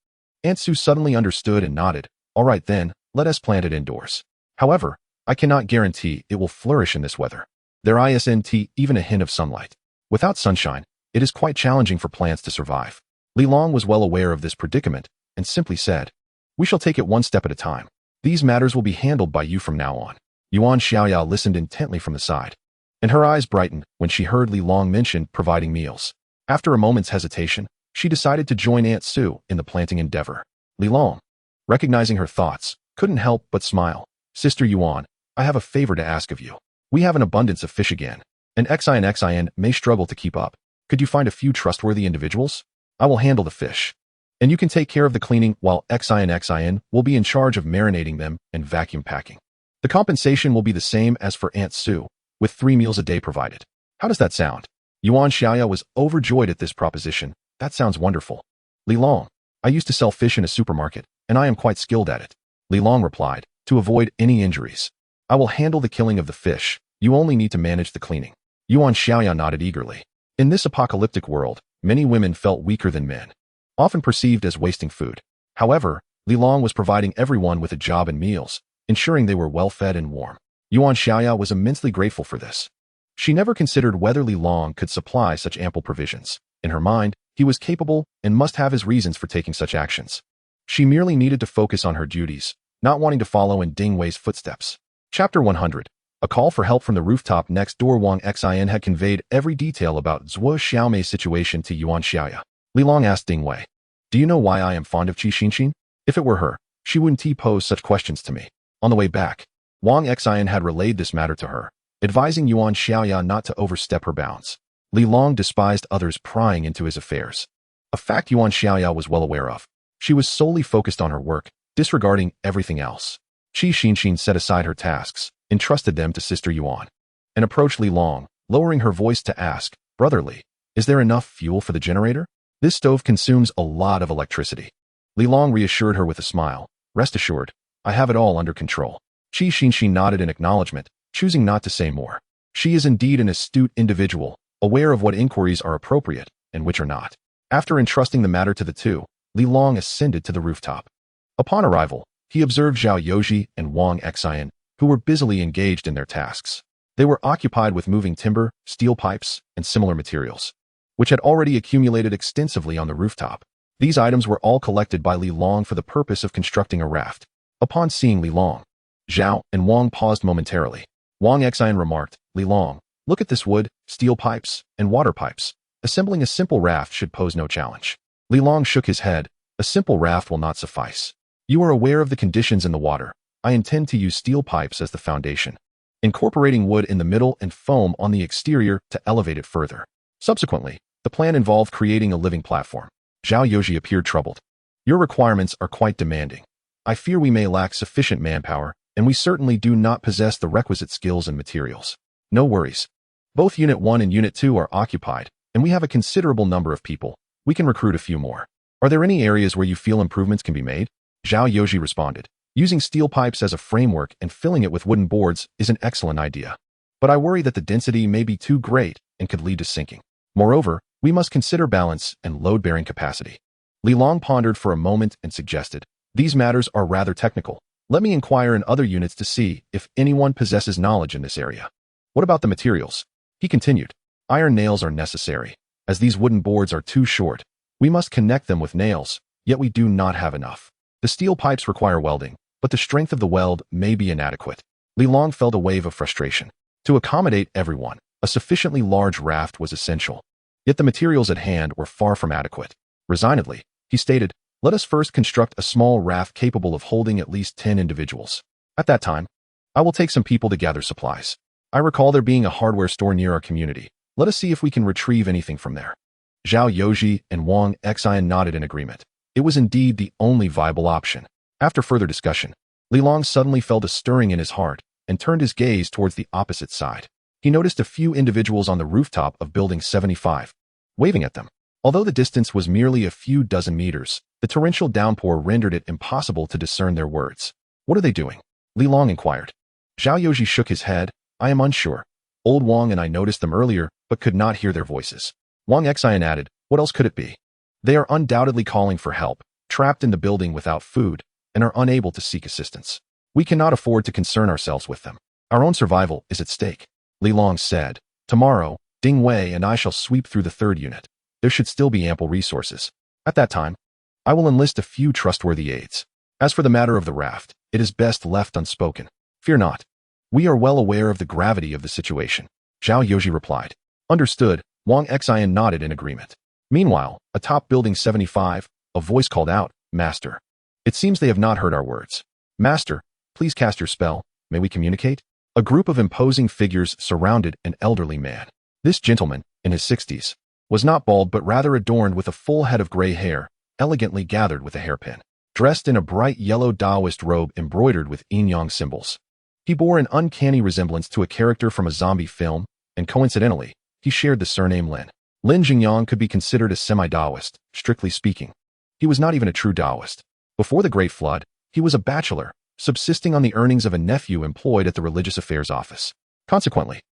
Aunt Sue suddenly understood and nodded. All right then, let us plant it indoors. However, I cannot guarantee it will flourish in this weather. There isn't even a hint of sunlight. Without sunshine, it is quite challenging for plants to survive. Li Long was well aware of this predicament and simply said, We shall take it one step at a time. These matters will be handled by you from now on. Yuan Xiaoya listened intently from the side, and her eyes brightened when she heard Li Long mention providing meals. After a moment's hesitation, she decided to join Aunt Sue in the planting endeavor. Li Long, recognizing her thoughts, couldn't help but smile. Sister Yuan, I have a favor to ask of you. We have an abundance of fish again, and Xin may struggle to keep up. Could you find a few trustworthy individuals? I will handle the fish, and you can take care of the cleaning while Xin will be in charge of marinating them and vacuum packing. The compensation will be the same as for Aunt Sue, with 3 meals a day provided. How does that sound? Yuan Xiaoya was overjoyed at this proposition. That sounds wonderful. Li Long, I used to sell fish in a supermarket, and I am quite skilled at it. Li Long replied, to avoid any injuries. I will handle the killing of the fish. You only need to manage the cleaning. Yuan Xiaoya nodded eagerly. In this apocalyptic world, many women felt weaker than men, often perceived as wasting food. However, Li Long was providing everyone with a job and meals, ensuring they were well fed and warm. Yuan Xiaoya was immensely grateful for this. She never considered whether Li Long could supply such ample provisions. In her mind, he was capable and must have his reasons for taking such actions. She merely needed to focus on her duties, not wanting to follow in Ding Wei's footsteps. Chapter 100. A call for help from the rooftop next door. Wang Xin had conveyed every detail about Zhuo Xiaomei's situation to Yuan Xiaoya. Li Long asked Ding Wei, Do you know why I am fond of Qi Xinxin? If it were her, she wouldn't pose such questions to me. On the way back, Wang Xin had relayed this matter to her, advising Yuan Xiaoya not to overstep her bounds. Li Long despised others prying into his affairs, a fact Yuan Xiaoya was well aware of. She was solely focused on her work, disregarding everything else. Qi Xinxin set aside her tasks, entrusted them to Sister Yuan, and approached Li Long, lowering her voice to ask, Brotherly, is there enough fuel for the generator? This stove consumes a lot of electricity. Li Long reassured her with a smile. Rest assured, I have it all under control. Qi Xinxin nodded in acknowledgement, choosing not to say more. She is indeed an astute individual, aware of what inquiries are appropriate and which are not. After entrusting the matter to the two, Li Long ascended to the rooftop. Upon arrival, he observed Zhao Youji and Wang Xin, who were busily engaged in their tasks. They were occupied with moving timber, steel pipes, and similar materials, which had already accumulated extensively on the rooftop. These items were all collected by Li Long for the purpose of constructing a raft. Upon seeing Li Long, Zhao and Wang paused momentarily. Wang Xin remarked, Li Long, look at this wood, steel pipes, and water pipes. Assembling a simple raft should pose no challenge. Li Long shook his head. A simple raft will not suffice. You are aware of the conditions in the water. I intend to use steel pipes as the foundation, incorporating wood in the middle and foam on the exterior to elevate it further. Subsequently, the plan involved creating a living platform. Zhao Yoji appeared troubled. Your requirements are quite demanding. I fear we may lack sufficient manpower, and we certainly do not possess the requisite skills and materials. No worries. Both Unit 1 and Unit 2 are occupied, and we have a considerable number of people. We can recruit a few more. Are there any areas where you feel improvements can be made? Zhao Yoji responded. Using steel pipes as a framework and filling it with wooden boards is an excellent idea. But I worry that the density may be too great and could lead to sinking. Moreover, we must consider balance and load-bearing capacity. Li Long pondered for a moment and suggested, these matters are rather technical. Let me inquire in other units to see if anyone possesses knowledge in this area. What about the materials? He continued. Iron nails are necessary. As these wooden boards are too short, we must connect them with nails, yet we do not have enough. The steel pipes require welding, but the strength of the weld may be inadequate. Li Long felt a wave of frustration. To accommodate everyone, a sufficiently large raft was essential. Yet the materials at hand were far from adequate. Resignedly, he stated, let us first construct a small raft capable of holding at least 10 individuals. At that time, I will take some people to gather supplies. I recall there being a hardware store near our community. Let us see if we can retrieve anything from there. Zhao Yoji and Wang Xian nodded in agreement. It was indeed the only viable option. After further discussion, Li Long suddenly felt a stirring in his heart and turned his gaze towards the opposite side. He noticed a few individuals on the rooftop of Building 75, waving at them. Although the distance was merely a few dozen meters, the torrential downpour rendered it impossible to discern their words. What are they doing? Li Long inquired. Zhao Yoji shook his head. I am unsure. Old Wang and I noticed them earlier, but could not hear their voices. Wang Xian added, what else could it be? They are undoubtedly calling for help, trapped in the building without food, and are unable to seek assistance. We cannot afford to concern ourselves with them. Our own survival is at stake. Li Long said, tomorrow, Ding Wei and I shall sweep through the third unit. There should still be ample resources. At that time, I will enlist a few trustworthy aides. As for the matter of the raft, it is best left unspoken. Fear not. We are well aware of the gravity of the situation. Zhao Yoji replied. Understood. Wang Xian nodded in agreement. Meanwhile, atop Building 75, a voice called out, Master. It seems they have not heard our words. Master, please cast your spell. May we communicate? A group of imposing figures surrounded an elderly man. This gentleman, in his 60s, was not bald but rather adorned with a full head of gray hair, elegantly gathered with a hairpin. Dressed in a bright yellow Taoist robe embroidered with yin-yang symbols. He bore an uncanny resemblance to a character from a zombie film, and coincidentally, he shared the surname Lin. Lin Jingyang could be considered a semi-Taoist, strictly speaking. He was not even a true Taoist. Before the Great Flood, he was a bachelor, subsisting on the earnings of a nephew employed at the Religious Affairs Office. Consequently,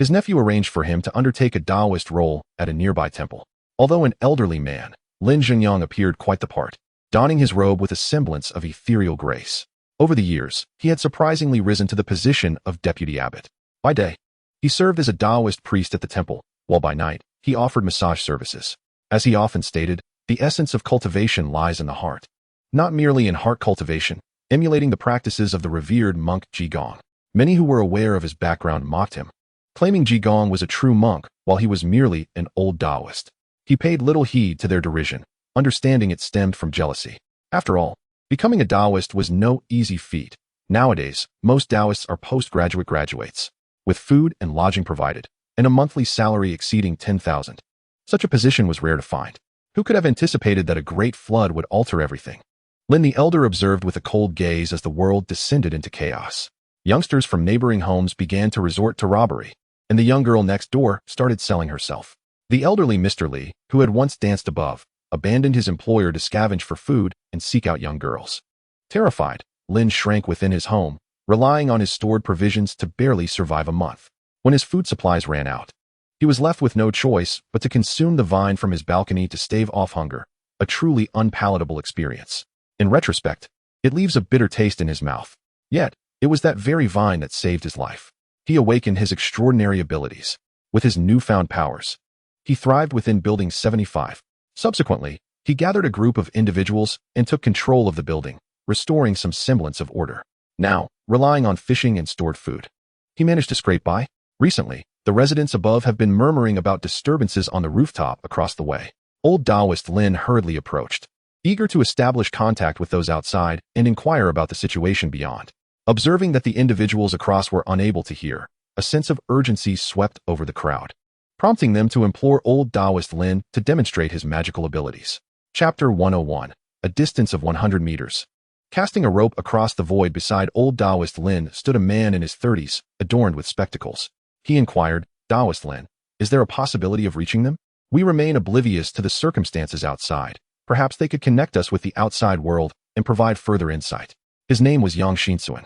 his nephew arranged for him to undertake a Taoist role at a nearby temple. Although an elderly man, Lin Jingyang appeared quite the part, donning his robe with a semblance of ethereal grace. Over the years, he had surprisingly risen to the position of deputy abbot. By day, he served as a Taoist priest at the temple, while by night, he offered massage services. As he often stated, the essence of cultivation lies in the heart. Not merely in heart cultivation, emulating the practices of the revered monk Jigong. Many who were aware of his background mocked him, claiming Jigong was a true monk while he was merely an old Taoist. He paid little heed to their derision, understanding it stemmed from jealousy. After all, becoming a Taoist was no easy feat. Nowadays, most Taoists are postgraduate graduates, with food and lodging provided, and a monthly salary exceeding 10,000. Such a position was rare to find. Who could have anticipated that a great flood would alter everything? Lin the Elder observed with a cold gaze as the world descended into chaos. Youngsters from neighboring homes began to resort to robbery, and the young girl next door started selling herself. The elderly Mr. Li, who had once danced above, abandoned his employer to scavenge for food and seek out young girls. Terrified, Lin shrank within his home, relying on his stored provisions to barely survive a month. When his food supplies ran out, he was left with no choice but to consume the vine from his balcony to stave off hunger, a truly unpalatable experience. In retrospect, it leaves a bitter taste in his mouth. Yet, it was that very vine that saved his life. He awakened his extraordinary abilities. With his newfound powers, he thrived within Building 75. Subsequently, he gathered a group of individuals and took control of the building, restoring some semblance of order. Now, relying on fishing and stored food, he managed to scrape by. Recently, the residents above have been murmuring about disturbances on the rooftop across the way. Old Taoist Lin hurriedly approached, eager to establish contact with those outside and inquire about the situation beyond. Observing that the individuals across were unable to hear, a sense of urgency swept over the crowd, prompting them to implore old Taoist Lin to demonstrate his magical abilities. Chapter 101. A distance of 100 meters. Casting a rope across the void beside old Taoist Lin stood a man in his 30s, adorned with spectacles. He inquired, "Taoist Lin, is there a possibility of reaching them? We remain oblivious to the circumstances outside. Perhaps they could connect us with the outside world and provide further insight." His name was Yang Xinsuan,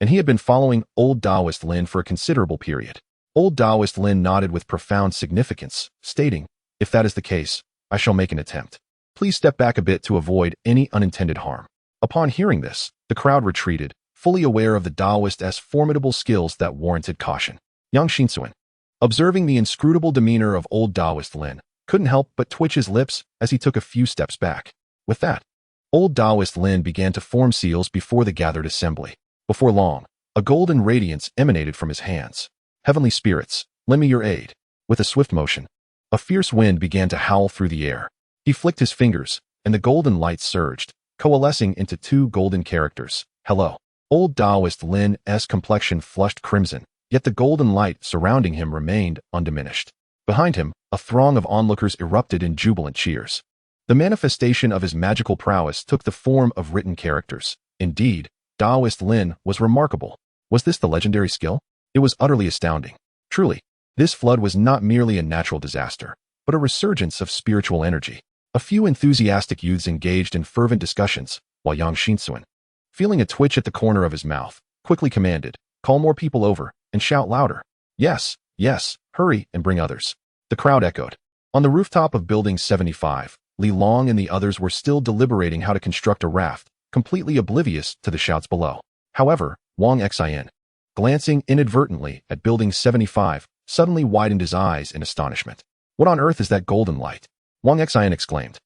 and he had been following old Taoist Lin for a considerable period. Old Taoist Lin nodded with profound significance, stating, "If that is the case, I shall make an attempt. Please step back a bit to avoid any unintended harm." Upon hearing this, the crowd retreated, fully aware of the Taoist's formidable skills that warranted caution. Yang Xinsuan, observing the inscrutable demeanor of old Taoist Lin, couldn't help but twitch his lips as he took a few steps back. With that, old Taoist Lin began to form seals before the gathered assembly. Before long, a golden radiance emanated from his hands. "Heavenly spirits, lend me your aid." With a swift motion, a fierce wind began to howl through the air. He flicked his fingers, and the golden light surged, coalescing into two golden characters. "Hello." Old Taoist Lin's complexion flushed crimson, yet the golden light surrounding him remained undiminished. Behind him, a throng of onlookers erupted in jubilant cheers. The manifestation of his magical prowess took the form of written characters. Indeed, Taoist Lin was remarkable. Was this the legendary skill? It was utterly astounding. Truly, this flood was not merely a natural disaster, but a resurgence of spiritual energy. A few enthusiastic youths engaged in fervent discussions, while Yang Xinsuan, feeling a twitch at the corner of his mouth, quickly commanded, "Call more people over, and shout louder." "Yes, yes, hurry and bring others." The crowd echoed. On the rooftop of Building 75, Li Long and the others were still deliberating how to construct a raft, completely oblivious to the shouts below. However, Wang Xian, glancing inadvertently at Building 75, suddenly widened his eyes in astonishment. "What on earth is that golden light?" Wang Xian exclaimed.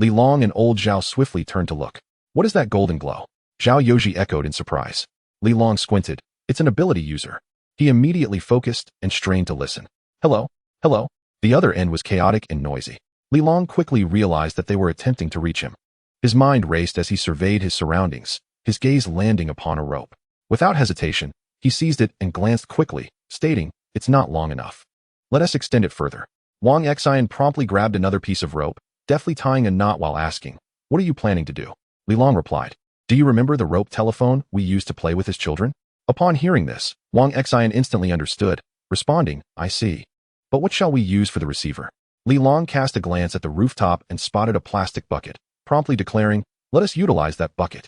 Li Long and old Zhao swiftly turned to look. "What is that golden glow?" Zhao Yoji echoed in surprise. Li Long squinted. "It's an ability user." He immediately focused and strained to listen. "Hello, hello." The other end was chaotic and noisy. Li Long quickly realized that they were attempting to reach him. His mind raced as he surveyed his surroundings, his gaze landing upon a rope. Without hesitation, he seized it and glanced quickly, stating, "It's not long enough. Let us extend it further." Wang Xian promptly grabbed another piece of rope, deftly tying a knot while asking, "What are you planning to do?" Li Long replied, "Do you remember the rope telephone we used to play with his children?" Upon hearing this, Wang Xian instantly understood, responding, "I see. But what shall we use for the receiver?" Li Long cast a glance at the rooftop and spotted a plastic bucket, promptly declaring, "Let us utilize that bucket."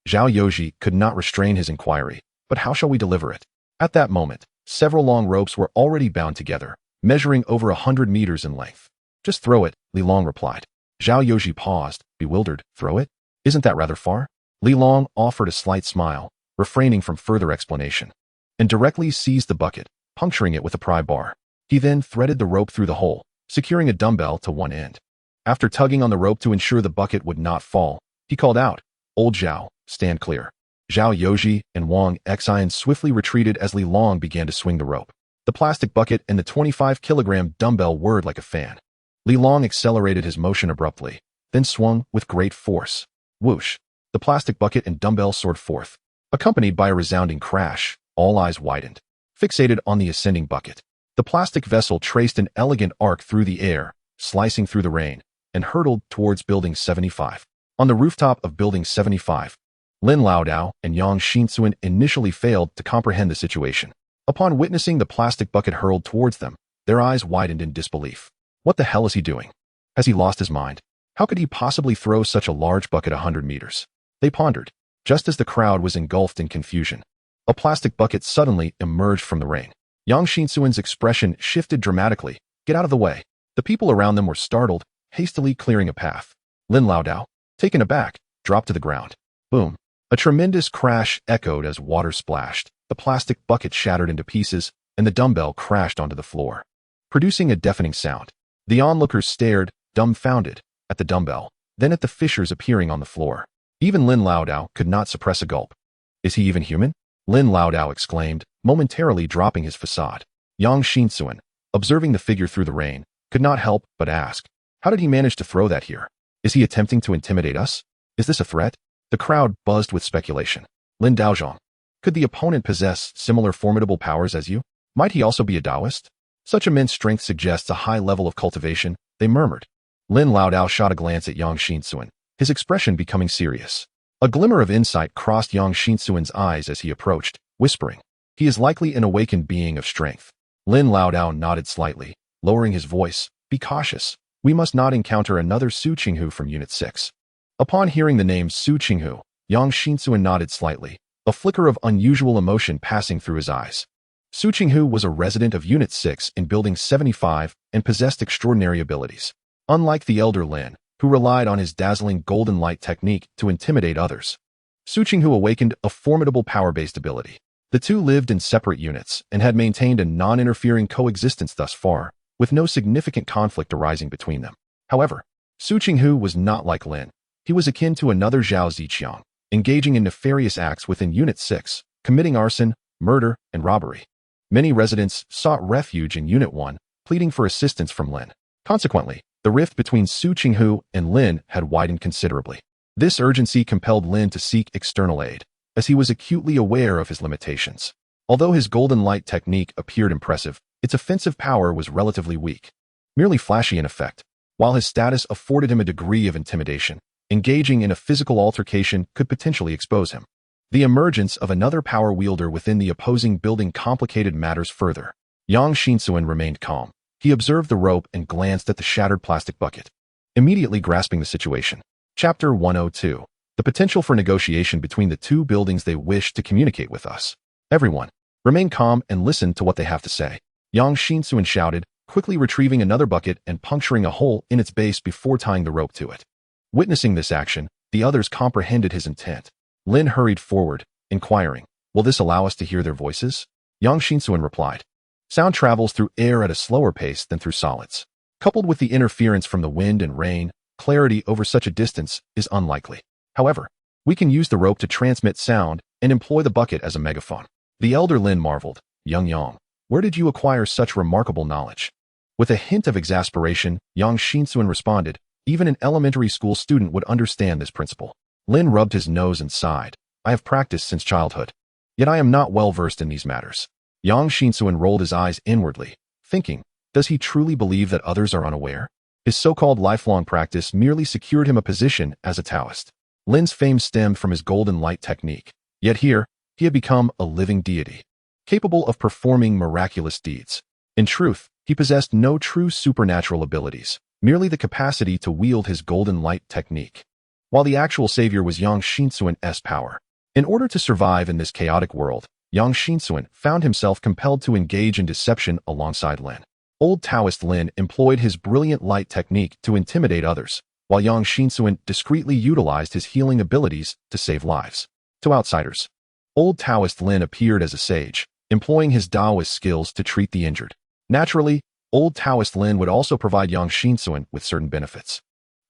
Zhao Yoji could not restrain his inquiry, "But how shall we deliver it?" At that moment, several long ropes were already bound together, measuring over 100 meters in length. "Just throw it," Li Long replied. Zhao Yoji paused, bewildered. "Throw it? Isn't that rather far?" Li Long offered a slight smile, refraining from further explanation, and directly seized the bucket, puncturing it with a pry bar. He then threaded the rope through the hole, securing a dumbbell to one end. After tugging on the rope to ensure the bucket would not fall, he called out, "Old Zhao, stand clear." Zhao Yoji and Wang Xian swiftly retreated as Li Long began to swing the rope. The plastic bucket and the 25-kilogram dumbbell whirred like a fan. Li Long accelerated his motion abruptly, then swung with great force. Whoosh! The plastic bucket and dumbbell soared forth. Accompanied by a resounding crash, all eyes widened, fixated on the ascending bucket. The plastic vessel traced an elegant arc through the air, slicing through the rain, and hurtled towards Building 75. On the rooftop of Building 75, Lin Laodao and Yang Xinsuan initially failed to comprehend the situation. Upon witnessing the plastic bucket hurled towards them, their eyes widened in disbelief. What the hell is he doing? Has he lost his mind? How could he possibly throw such a large bucket 100 meters? They pondered. Just as the crowd was engulfed in confusion, a plastic bucket suddenly emerged from the rain. Yang Xinsuan's expression shifted dramatically. "Get out of the way." The people around them were startled, hastily clearing a path. Lin Laodao, taken aback, dropped to the ground. Boom! A tremendous crash echoed as water splashed. The plastic bucket shattered into pieces, and the dumbbell crashed onto the floor, producing a deafening sound. The onlookers stared, dumbfounded, at the dumbbell, then at the fissures appearing on the floor. Even Lin Laodao could not suppress a gulp. "Is he even human?" Lin Laodao exclaimed, momentarily dropping his facade. Yang Xinsuan, observing the figure through the rain, could not help but ask, "How did he manage to throw that here? Is he attempting to intimidate us? Is this a threat?" The crowd buzzed with speculation. Lin Daozhong, Could the opponent possess similar formidable powers as you? Might he also be a Taoist? Such immense strength suggests a high level of cultivation, they murmured. Lin Laodao shot a glance at Yang Xinsuan, his expression becoming serious. A glimmer of insight crossed Yang Xinsuan's eyes as he approached, whispering, "He is likely an awakened being of strength." Lin Laodao nodded slightly, lowering his voice. "Be cautious. We must not encounter another Su Qinghu from Unit 6. Upon hearing the name Su Qinghu, Yang Xinsuan nodded slightly, a flicker of unusual emotion passing through his eyes. Su Qinghu was a resident of Unit 6 in Building 75 and possessed extraordinary abilities. Unlike the elder Lin, who relied on his dazzling golden light technique to intimidate others, Su Qinghu awakened a formidable power-based ability. The two lived in separate units and had maintained a non-interfering coexistence thus far, with no significant conflict arising between them. However, Su Qinghu was not like Lin. He was akin to another Zhao Ziqiang, engaging in nefarious acts within Unit 6, committing arson, murder, and robbery. Many residents sought refuge in Unit 1, pleading for assistance from Lin. Consequently, the rift between Su Qinghu and Lin had widened considerably. This urgency compelled Lin to seek external aid, as he was acutely aware of his limitations. Although his golden light technique appeared impressive, its offensive power was relatively weak, merely flashy in effect. While his status afforded him a degree of intimidation, engaging in a physical altercation could potentially expose him. The emergence of another power wielder within the opposing building complicated matters further. Yang Xinsuan remained calm. He observed the rope and glanced at the shattered plastic bucket, immediately grasping the situation. Chapter 102. The potential for negotiation between the two buildings. They wish to communicate with us. Everyone, remain calm and listen to what they have to say. Yang Xinsuan shouted, quickly retrieving another bucket and puncturing a hole in its base before tying the rope to it. Witnessing this action, the others comprehended his intent. Lin hurried forward, inquiring, "Will this allow us to hear their voices?" Yang Xinsuan replied, "Sound travels through air at a slower pace than through solids. Coupled with the interference from the wind and rain, clarity over such a distance is unlikely. However, we can use the rope to transmit sound and employ the bucket as a megaphone." The elder Lin marveled, Yang, where did you acquire such remarkable knowledge?" With a hint of exasperation, Yang Xinsuan responded, "Even an elementary school student would understand this principle." Lin rubbed his nose and sighed, "I have practiced since childhood. Yet I am not well versed in these matters." Yang Xinsuan rolled his eyes inwardly, thinking, does he truly believe that others are unaware? His so-called lifelong practice merely secured him a position as a Taoist. Lin's fame stemmed from his golden light technique. Yet here, he had become a living deity, capable of performing miraculous deeds. In truth, he possessed no true supernatural abilities, merely the capacity to wield his golden light technique. While the actual savior was Yang Xinsuan's power. In order to survive in this chaotic world, Yang Xinsuan found himself compelled to engage in deception alongside Lin. Old Taoist Lin employed his brilliant light technique to intimidate others, while Yang Xinsuan discreetly utilized his healing abilities to save lives. To outsiders, Old Taoist Lin appeared as a sage, employing his Taoist skills to treat the injured. Naturally, Old Taoist Lin would also provide Yang Xinsuan with certain benefits,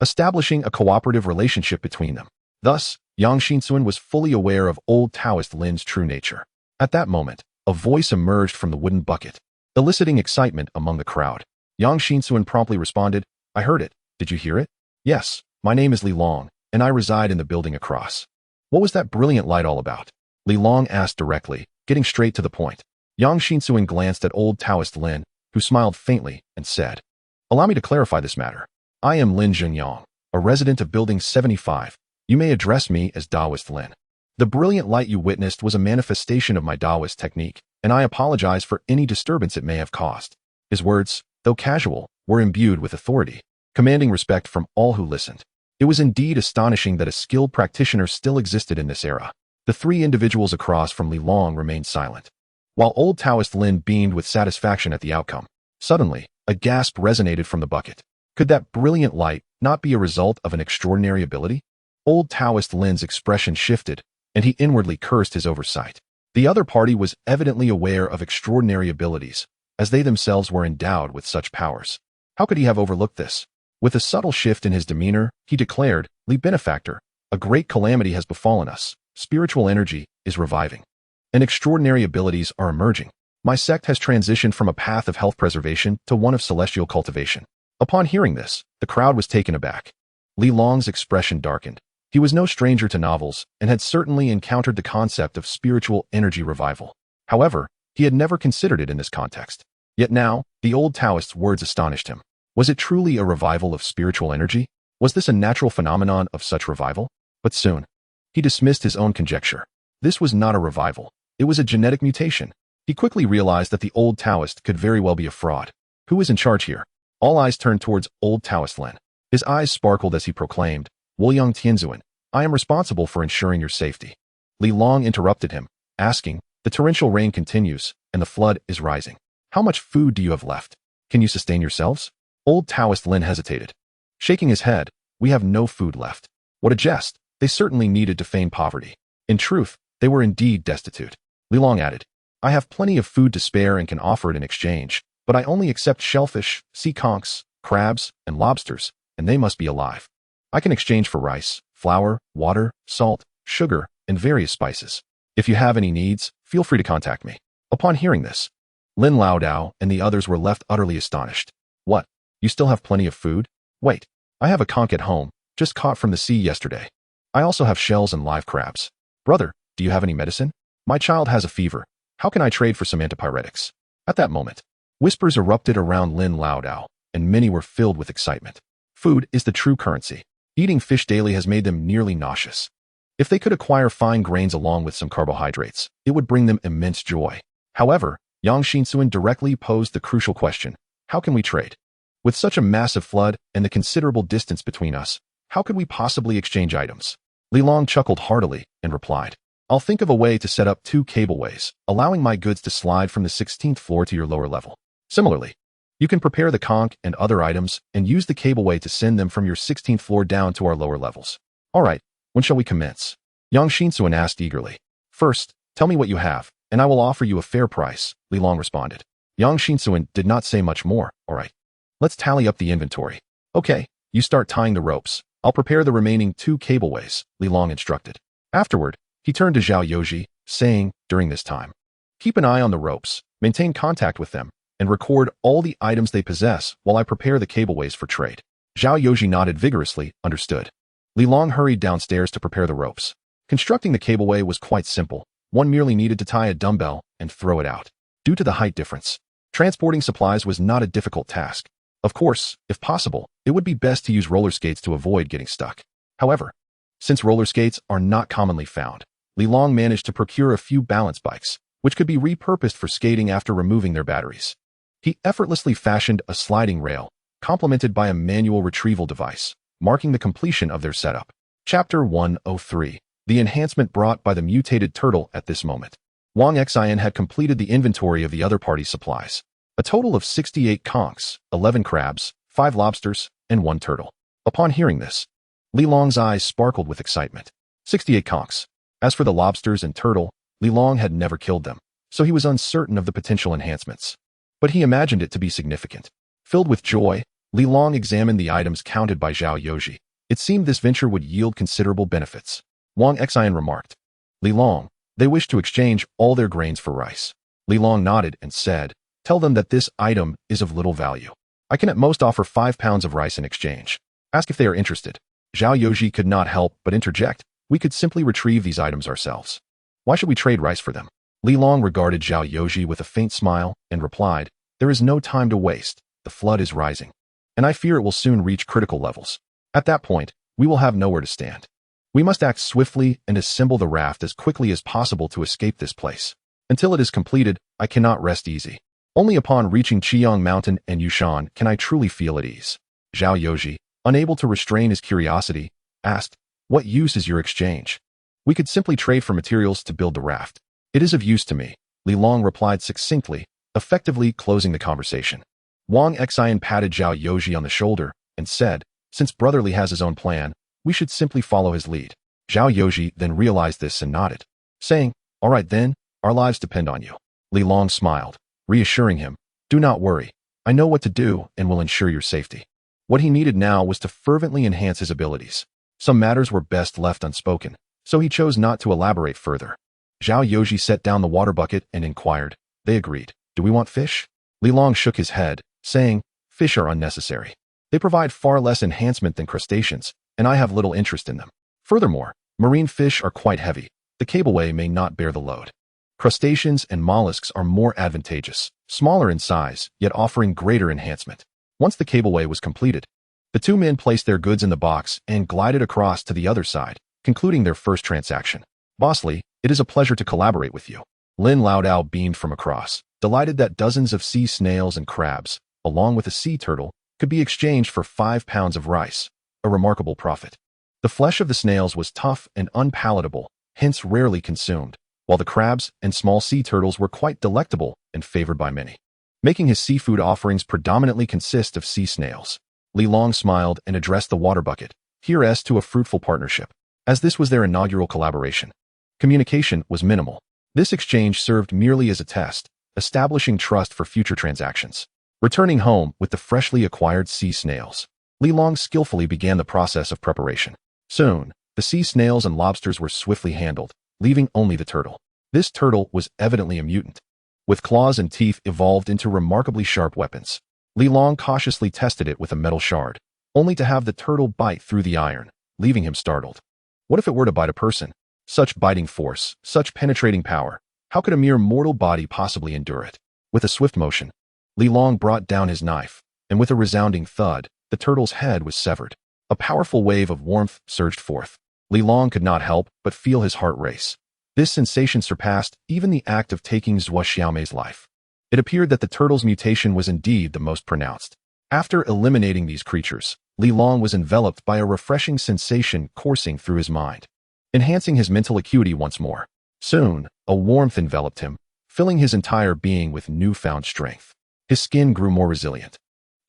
establishing a cooperative relationship between them. Thus, Yang Xinsuan was fully aware of Old Taoist Lin's true nature. At that moment, a voice emerged from the wooden bucket, eliciting excitement among the crowd. Yang Xinsuan promptly responded, "I heard it. Did you hear it?" "Yes, my name is Li Long, and I reside in the building across." "What was that brilliant light all about?" Li Long asked directly, getting straight to the point. Yang Xinsuan glanced at Old Taoist Lin, who smiled faintly and said, "Allow me to clarify this matter. I am Lin Zhenyang, a resident of Building 75. You may address me as Taoist Lin. The brilliant light you witnessed was a manifestation of my Taoist technique, and I apologize for any disturbance it may have caused." His words, though casual, were imbued with authority, commanding respect from all who listened. It was indeed astonishing that a skilled practitioner still existed in this era. The three individuals across from Li Long remained silent, while Old Taoist Lin beamed with satisfaction at the outcome. Suddenly, a gasp resonated from the bucket. Could that brilliant light not be a result of an extraordinary ability? Old Taoist Lin's expression shifted, and he inwardly cursed his oversight. The other party was evidently aware of extraordinary abilities, as they themselves were endowed with such powers. How could he have overlooked this? With a subtle shift in his demeanor, he declared, "Li Benefactor, a great calamity has befallen us. Spiritual energy is reviving, and extraordinary abilities are emerging. My sect has transitioned from a path of health preservation to one of celestial cultivation." Upon hearing this, the crowd was taken aback. Li Long's expression darkened, He was no stranger to novels and had certainly encountered the concept of spiritual energy revival. However, he had never considered it in this context. Yet now, the old Taoist's words astonished him. Was it truly a revival of spiritual energy? Was this a natural phenomenon of such revival? But soon, he dismissed his own conjecture. This was not a revival. It was a genetic mutation. He quickly realized that the old Taoist could very well be a fraud. Who is in charge here? All eyes turned towards old Taoist Lin. His eyes sparkled as he proclaimed, Wolyang Tianzuan, I am responsible for ensuring your safety. Li Long interrupted him, asking, the torrential rain continues, and the flood is rising. How much food do you have left? Can you sustain yourselves? Old Taoist Lin hesitated. Shaking his head, we have no food left. What a jest. They certainly needed to feign poverty. In truth, they were indeed destitute. Li Long added, I have plenty of food to spare and can offer it in exchange, but I only accept shellfish, sea conchs, crabs, and lobsters, and they must be alive. I can exchange for rice, flour, water, salt, sugar, and various spices. If you have any needs, feel free to contact me. Upon hearing this, Lin Laodao and the others were left utterly astonished. What? You still have plenty of food? Wait, I have a conch at home, just caught from the sea yesterday. I also have shells and live crabs. Brother, do you have any medicine? My child has a fever. How can I trade for some antipyretics? At that moment, whispers erupted around Lin Laodao, and many were filled with excitement. Food is the true currency. Eating fish daily has made them nearly nauseous. If they could acquire fine grains along with some carbohydrates, it would bring them immense joy. However, Yang Xinsuan directly posed the crucial question, how can we trade? With such a massive flood and the considerable distance between us, how could we possibly exchange items? Li Long chuckled heartily and replied, I'll think of a way to set up 2 cableways, allowing my goods to slide from the 16th floor to your lower level. Similarly, you can prepare the conch and other items and use the cableway to send them from your 16th floor down to our lower levels. All right, when shall we commence? Yang Xinsuan asked eagerly. First, tell me what you have, and I will offer you a fair price, Li Long responded. Yang Xinsuan did not say much more. All right, let's tally up the inventory. Okay, you start tying the ropes. I'll prepare the remaining 2 cableways, Li Long instructed. Afterward, he turned to Zhao Yoji, saying, during this time, keep an eye on the ropes, maintain contact with them, and record all the items they possess while I prepare the cableways for trade. Zhao Yoji nodded vigorously, understood. Li Long hurried downstairs to prepare the ropes. Constructing the cableway was quite simple. One merely needed to tie a dumbbell and throw it out. Due to the height difference, transporting supplies was not a difficult task. Of course, if possible, it would be best to use roller skates to avoid getting stuck. However, since roller skates are not commonly found, Li Long managed to procure a few balance bikes, which could be repurposed for skating after removing their batteries. He effortlessly fashioned a sliding rail, complemented by a manual retrieval device, marking the completion of their setup. Chapter 103. The enhancement brought by the mutated turtle at this moment. Wang Xian had completed the inventory of the other party's supplies. A total of 68 conchs, 11 crabs, 5 lobsters, and 1 turtle. Upon hearing this, Li Long's eyes sparkled with excitement. 68 conchs. As for the lobsters and turtle, Li Long had never killed them, so he was uncertain of the potential enhancements. But he imagined it to be significant. Filled with joy, Li Long examined the items counted by Zhao Yoji. It seemed this venture would yield considerable benefits. Wang Xian remarked, Li Long, they wish to exchange all their grains for rice. Li Long nodded and said, tell them that this item is of little value. I can at most offer 5 pounds of rice in exchange. Ask if they are interested. Zhao Yoji could not help but interject, we could simply retrieve these items ourselves. Why should we trade rice for them? Li Long regarded Zhao Yoji with a faint smile and replied, there is no time to waste. The flood is rising, and I fear it will soon reach critical levels. At that point, we will have nowhere to stand. We must act swiftly and assemble the raft as quickly as possible to escape this place. Until it is completed, I cannot rest easy. Only upon reaching Qiyang Mountain and Yushan can I truly feel at ease. Zhao Yoji, unable to restrain his curiosity, asked, what use is your exchange? We could simply trade for materials to build the raft. It is of use to me, Li Long replied succinctly, effectively closing the conversation. Wang Xian patted Zhao Yoji on the shoulder and said, since Brother Li has his own plan, we should simply follow his lead. Zhao Yoji then realized this and nodded, saying, all right then, our lives depend on you. Li Long smiled, reassuring him, do not worry, I know what to do and will ensure your safety. What he needed now was to fervently enhance his abilities. Some matters were best left unspoken, so he chose not to elaborate further. Zhao Yoji set down the water bucket and inquired. They agreed. Do we want fish? Li Long shook his head, saying, fish are unnecessary. They provide far less enhancement than crustaceans, and I have little interest in them. Furthermore, marine fish are quite heavy. The cableway may not bear the load. Crustaceans and mollusks are more advantageous, smaller in size, yet offering greater enhancement. Once the cableway was completed, the two men placed their goods in the box and glided across to the other side, concluding their first transaction. Bosley, it is a pleasure to collaborate with you. Lin Laodao beamed from across, delighted that dozens of sea snails and crabs, along with a sea turtle, could be exchanged for 5 pounds of rice, a remarkable profit. The flesh of the snails was tough and unpalatable, hence rarely consumed, while the crabs and small sea turtles were quite delectable and favored by many. Making his seafood offerings predominantly consist of sea snails, Li Long smiled and addressed the water bucket, hereas to a fruitful partnership, as this was their inaugural collaboration. Communication was minimal. This exchange served merely as a test, establishing trust for future transactions. Returning home with the freshly acquired sea snails, Li Long skillfully began the process of preparation. Soon, the sea snails and lobsters were swiftly handled, leaving only the turtle. This turtle was evidently a mutant, with claws and teeth evolved into remarkably sharp weapons. Li Long cautiously tested it with a metal shard, only to have the turtle bite through the iron, leaving him startled. What if it were to bite a person? Such biting force, such penetrating power, how could a mere mortal body possibly endure it? With a swift motion, Li Long brought down his knife, and with a resounding thud, the turtle's head was severed. A powerful wave of warmth surged forth. Li Long could not help but feel his heart race. This sensation surpassed even the act of taking Zhuo Xiaomei's life. It appeared that the turtle's mutation was indeed the most pronounced. After eliminating these creatures, Li Long was enveloped by a refreshing sensation coursing through his mind, enhancing his mental acuity once more. Soon, a warmth enveloped him, filling his entire being with newfound strength. His skin grew more resilient,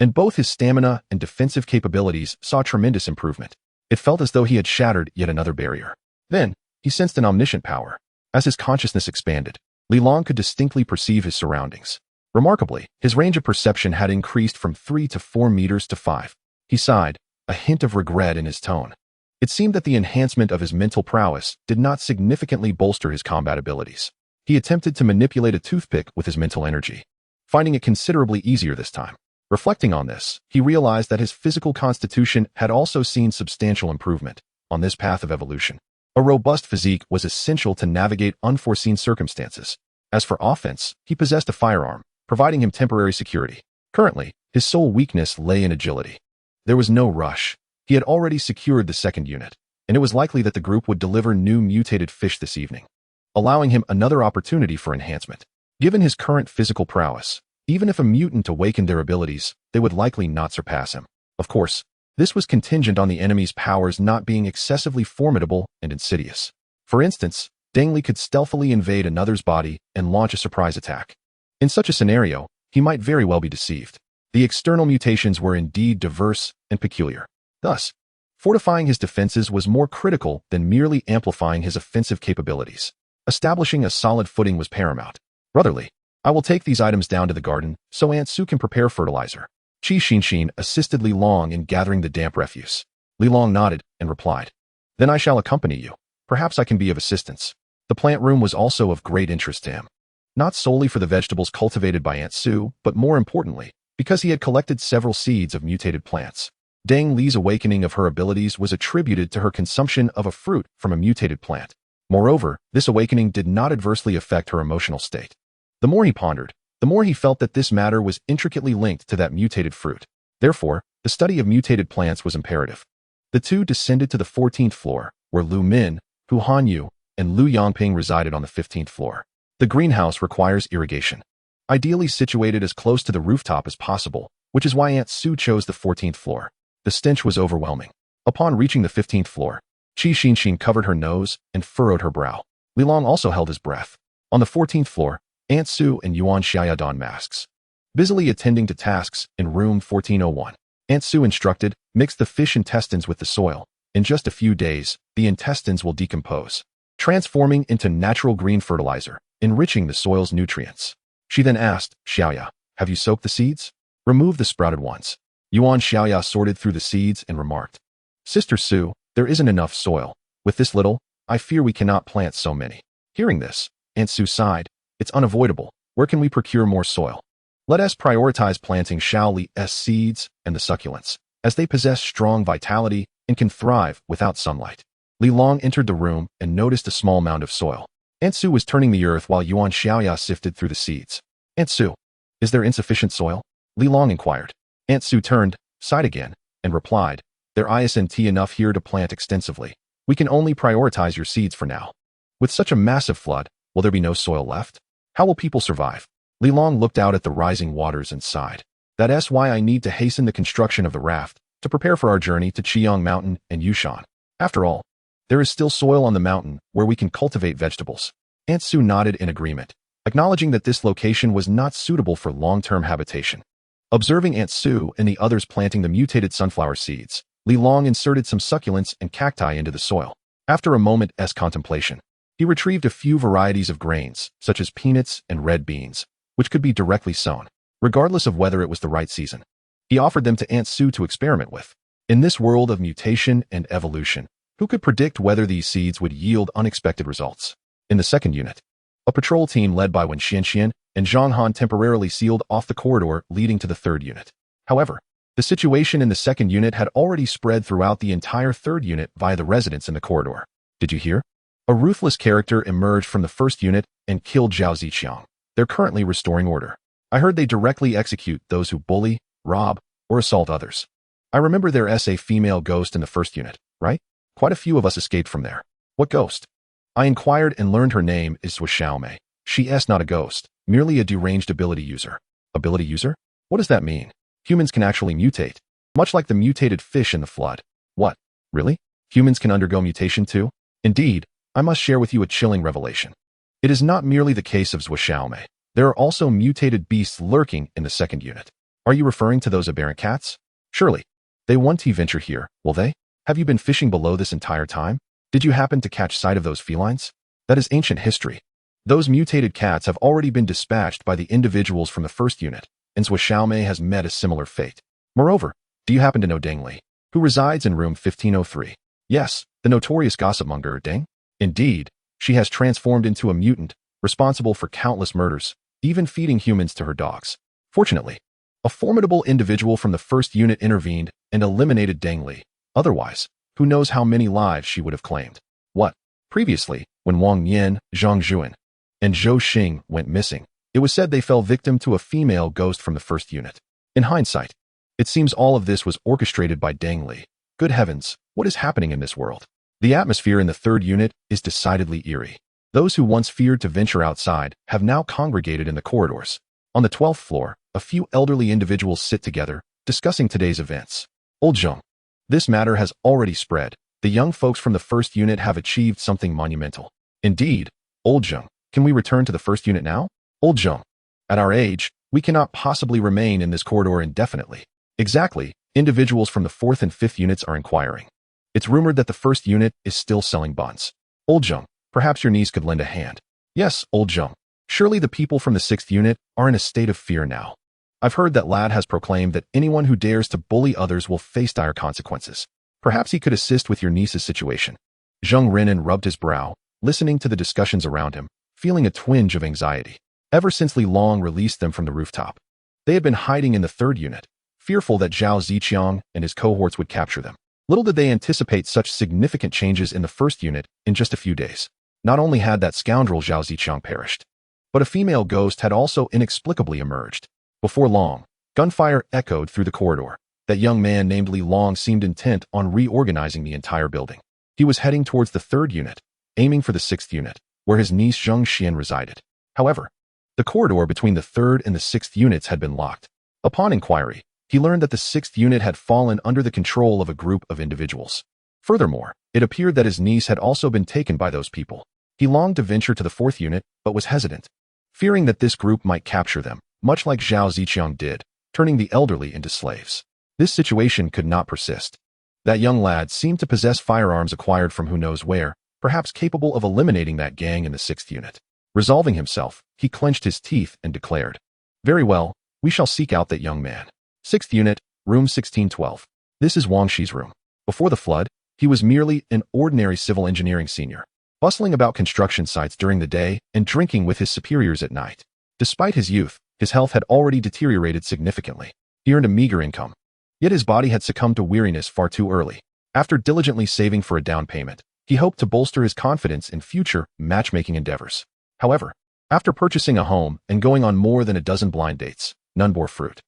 and both his stamina and defensive capabilities saw tremendous improvement. It felt as though he had shattered yet another barrier. Then, he sensed an omniscient power. As his consciousness expanded, Li Long could distinctly perceive his surroundings. Remarkably, his range of perception had increased from 3 to 4 meters to 5. He sighed, a hint of regret in his tone. It seemed that the enhancement of his mental prowess did not significantly bolster his combat abilities. He attempted to manipulate a toothpick with his mental energy, finding it considerably easier this time. Reflecting on this, he realized that his physical constitution had also seen substantial improvement on this path of evolution. A robust physique was essential to navigate unforeseen circumstances. As for offense, he possessed a firearm, providing him temporary security. Currently, his sole weakness lay in agility. There was no rush. He had already secured the second unit, and it was likely that the group would deliver new mutated fish this evening, allowing him another opportunity for enhancement. Given his current physical prowess, even if a mutant awakened their abilities, they would likely not surpass him. Of course, this was contingent on the enemy's powers not being excessively formidable and insidious. For instance, Deng Li could stealthily invade another's body and launch a surprise attack. In such a scenario, he might very well be deceived. The external mutations were indeed diverse and peculiar. Thus, fortifying his defenses was more critical than merely amplifying his offensive capabilities. Establishing a solid footing was paramount. Brotherly, I will take these items down to the garden so Aunt Sue can prepare fertilizer. Qi Xinshin assisted Li Long in gathering the damp refuse. Li Long nodded and replied, Then I shall accompany you. Perhaps I can be of assistance. The plant room was also of great interest to him. Not solely for the vegetables cultivated by Aunt Sue, but more importantly, because he had collected several seeds of mutated plants. Deng Li's awakening of her abilities was attributed to her consumption of a fruit from a mutated plant. Moreover, this awakening did not adversely affect her emotional state. The more he pondered, the more he felt that this matter was intricately linked to that mutated fruit. Therefore, the study of mutated plants was imperative. The two descended to the 14th floor, where Lu Min, Hu Hanyu, and Lu Yangping resided on the 15th floor. The greenhouse requires irrigation, ideally situated as close to the rooftop as possible, which is why Aunt Sue chose the 14th floor. The stench was overwhelming. Upon reaching the 15th floor, Qi Xinshin covered her nose and furrowed her brow. Li Long also held his breath. On the 14th floor, Aunt Sue and Yuan Xiaya donned masks, busily attending to tasks in room 1401. Aunt Sue instructed, mix the fish intestines with the soil. In just a few days, the intestines will decompose, transforming into natural green fertilizer, enriching the soil's nutrients. She then asked, Xiaoya, have you soaked the seeds? Remove the sprouted ones. Yuan Xiaoya sorted through the seeds and remarked, Sister Sue, there isn't enough soil. With this little, I fear we cannot plant so many. Hearing this, Aunt Sue sighed, It's unavoidable. Where can we procure more soil? Let us prioritize planting Shaoli's seeds and the succulents, as they possess strong vitality and can thrive without sunlight. Li Long entered the room and noticed a small mound of soil. Aunt Su was turning the earth while Yuan Xiaoya sifted through the seeds. Aunt Su, is there insufficient soil? Li Long inquired. Aunt Su turned, sighed again, and replied, there isn't enough here to plant extensively. We can only prioritize your seeds for now. With such a massive flood, will there be no soil left? How will people survive? Li Long looked out at the rising waters and sighed. That's why I need to hasten the construction of the raft to prepare for our journey to Qiyang Mountain and Yushan. After all, there is still soil on the mountain where we can cultivate vegetables. Aunt Su nodded in agreement, acknowledging that this location was not suitable for long-term habitation. Observing Aunt Su and the others planting the mutated sunflower seeds, Li Long inserted some succulents and cacti into the soil. After a moment's contemplation, he retrieved a few varieties of grains, such as peanuts and red beans, which could be directly sown, regardless of whether it was the right season. He offered them to Aunt Su to experiment with. In this world of mutation and evolution, who could predict whether these seeds would yield unexpected results? In the second unit, a patrol team led by Wen Xianxian and Zhang Han temporarily sealed off the corridor leading to the third unit. However, the situation in the second unit had already spread throughout the entire third unit via the residents in the corridor. Did you hear? A ruthless character emerged from the first unit and killed Zhao Ziqiang. They're currently restoring order. I heard they directly execute those who bully, rob, or assault others. I remember there's a female ghost in the first unit, right? Quite a few of us escaped from there. What ghost? I inquired and learned her name is Xiaomei. She's not a ghost, merely a deranged ability user. Ability user? What does that mean? Humans can actually mutate, much like the mutated fish in the flood. What? Really? Humans can undergo mutation too? Indeed, I must share with you a chilling revelation. It is not merely the case of Xiaomei. There are also mutated beasts lurking in the second unit. Are you referring to those aberrant cats? Surely. They won't venture here, will they? Have you been fishing below this entire time? Did you happen to catch sight of those felines? That is ancient history. Those mutated cats have already been dispatched by the individuals from the first unit, and Xiaomei has met a similar fate. Moreover, do you happen to know Deng Li, who resides in room 1503? Yes, the notorious gossipmonger Deng? Indeed, she has transformed into a mutant, responsible for countless murders, even feeding humans to her dogs. Fortunately, a formidable individual from the first unit intervened and eliminated Deng Li. Otherwise, who knows how many lives she would have claimed. What? Previously, when Wang Yan, Zhang Juan, and Zhou Xing went missing, it was said they fell victim to a female ghost from the first unit. In hindsight, it seems all of this was orchestrated by Deng Li. Good heavens, what is happening in this world? The atmosphere in the third unit is decidedly eerie. Those who once feared to venture outside have now congregated in the corridors. On the 12th floor, a few elderly individuals sit together, discussing today's events. Old Zheng. This matter has already spread. The young folks from the first unit have achieved something monumental. Indeed, Old Zheng, can we return to the first unit now? Old Zheng. At our age, we cannot possibly remain in this corridor indefinitely. Exactly, individuals from the fourth and fifth units are inquiring. It's rumored that the first unit is still selling bonds. Old Zheng, perhaps your niece could lend a hand. Yes, Old Zheng. Surely the people from the sixth unit are in a state of fear now. I've heard that Lad has proclaimed that anyone who dares to bully others will face dire consequences. Perhaps he could assist with your niece's situation. Zheng Renan rubbed his brow, listening to the discussions around him, feeling a twinge of anxiety. Ever since Li Long released them from the rooftop, they had been hiding in the third unit, fearful that Zhao Ziqiang and his cohorts would capture them. Little did they anticipate such significant changes in the first unit in just a few days. Not only had that scoundrel Zhao Ziqiang perished, but a female ghost had also inexplicably emerged. Before long, gunfire echoed through the corridor. That young man named Li Long seemed intent on reorganizing the entire building. He was heading towards the third unit, aiming for the sixth unit, where his niece Zheng Xian resided. However, the corridor between the third and the sixth units had been locked. Upon inquiry, he learned that the sixth unit had fallen under the control of a group of individuals. Furthermore, it appeared that his niece had also been taken by those people. He longed to venture to the fourth unit, but was hesitant, fearing that this group might capture them, much like Zhao Ziqiang did, turning the elderly into slaves. This situation could not persist. That young lad seemed to possess firearms acquired from who knows where, perhaps capable of eliminating that gang in the sixth unit. Resolving himself, he clenched his teeth and declared, "Very well, we shall seek out that young man." Sixth unit, room 1612. This is Wang Shi's room. Before the flood, he was merely an ordinary civil engineering senior, bustling about construction sites during the day and drinking with his superiors at night. Despite his youth, his health had already deteriorated significantly. He earned a meager income, yet his body had succumbed to weariness far too early. After diligently saving for a down payment, He hoped to bolster his confidence in future matchmaking endeavors. However, after purchasing a home and going on more than a dozen blind dates, none bore fruit.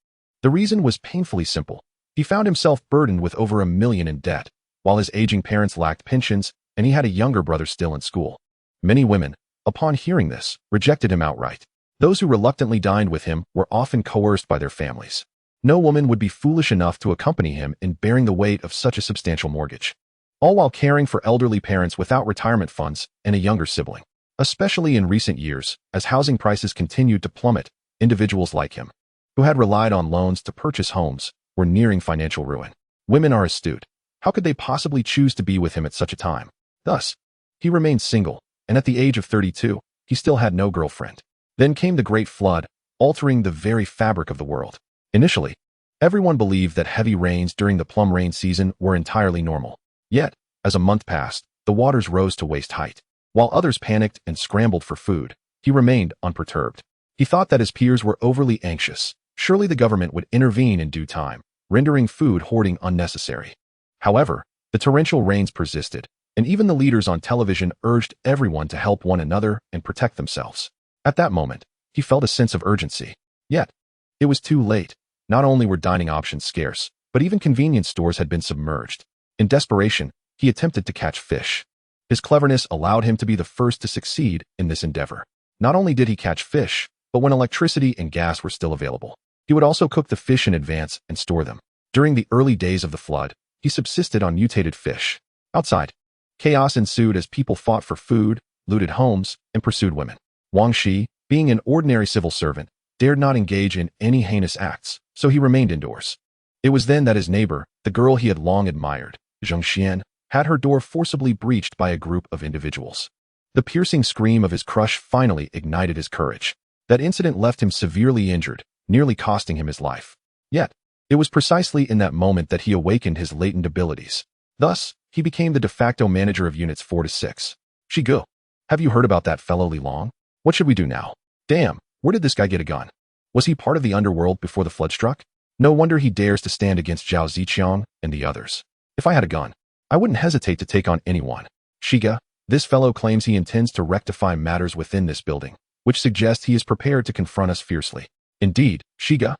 The reason was painfully simple. He found himself burdened with over $1 million in debt, while his aging parents lacked pensions and he had a younger brother still in school. Many women, upon hearing this, rejected him outright. Those who reluctantly dined with him were often coerced by their families. No woman would be foolish enough to accompany him in bearing the weight of such a substantial mortgage, all while caring for elderly parents without retirement funds and a younger sibling. Especially in recent years, as housing prices continued to plummet, individuals like him, who had relied on loans to purchase homes, were nearing financial ruin. Women are astute. How could they possibly choose to be with him at such a time? Thus, he remained single, and at the age of 32, he still had no girlfriend. Then came the Great Flood, altering the very fabric of the world. Initially, everyone believed that heavy rains during the plum rain season were entirely normal. Yet, as a month passed, the waters rose to waist height. While others panicked and scrambled for food, he remained unperturbed. He thought that his peers were overly anxious. Surely the government would intervene in due time, rendering food hoarding unnecessary. However, the torrential rains persisted, and even the leaders on television urged everyone to help one another and protect themselves. At that moment, he felt a sense of urgency. Yet, it was too late. Not only were dining options scarce, but even convenience stores had been submerged. In desperation, he attempted to catch fish. His cleverness allowed him to be the first to succeed in this endeavor. Not only did he catch fish, but when electricity and gas were still available, he would also cook the fish in advance and store them. During the early days of the flood, he subsisted on mutated fish. Outside, chaos ensued as people fought for food, looted homes, and pursued women. Wang Shi, being an ordinary civil servant, dared not engage in any heinous acts, so he remained indoors. It was then that his neighbor, the girl he had long admired, Zheng Xian, had her door forcibly breached by a group of individuals. The piercing scream of his crush finally ignited his courage. That incident left him severely injured, nearly costing him his life. Yet, it was precisely in that moment that he awakened his latent abilities. Thus, he became the de facto manager of Units 4 to 6. Shigu, have you heard about that fellow Li Long? What should we do now? Damn, where did this guy get a gun? Was he part of the underworld before the flood struck? No wonder he dares to stand against Zhao Ziqiang and the others. If I had a gun, I wouldn't hesitate to take on anyone. Shiga, this fellow claims he intends to rectify matters within this building, which suggests he is prepared to confront us fiercely. Indeed, Shiga,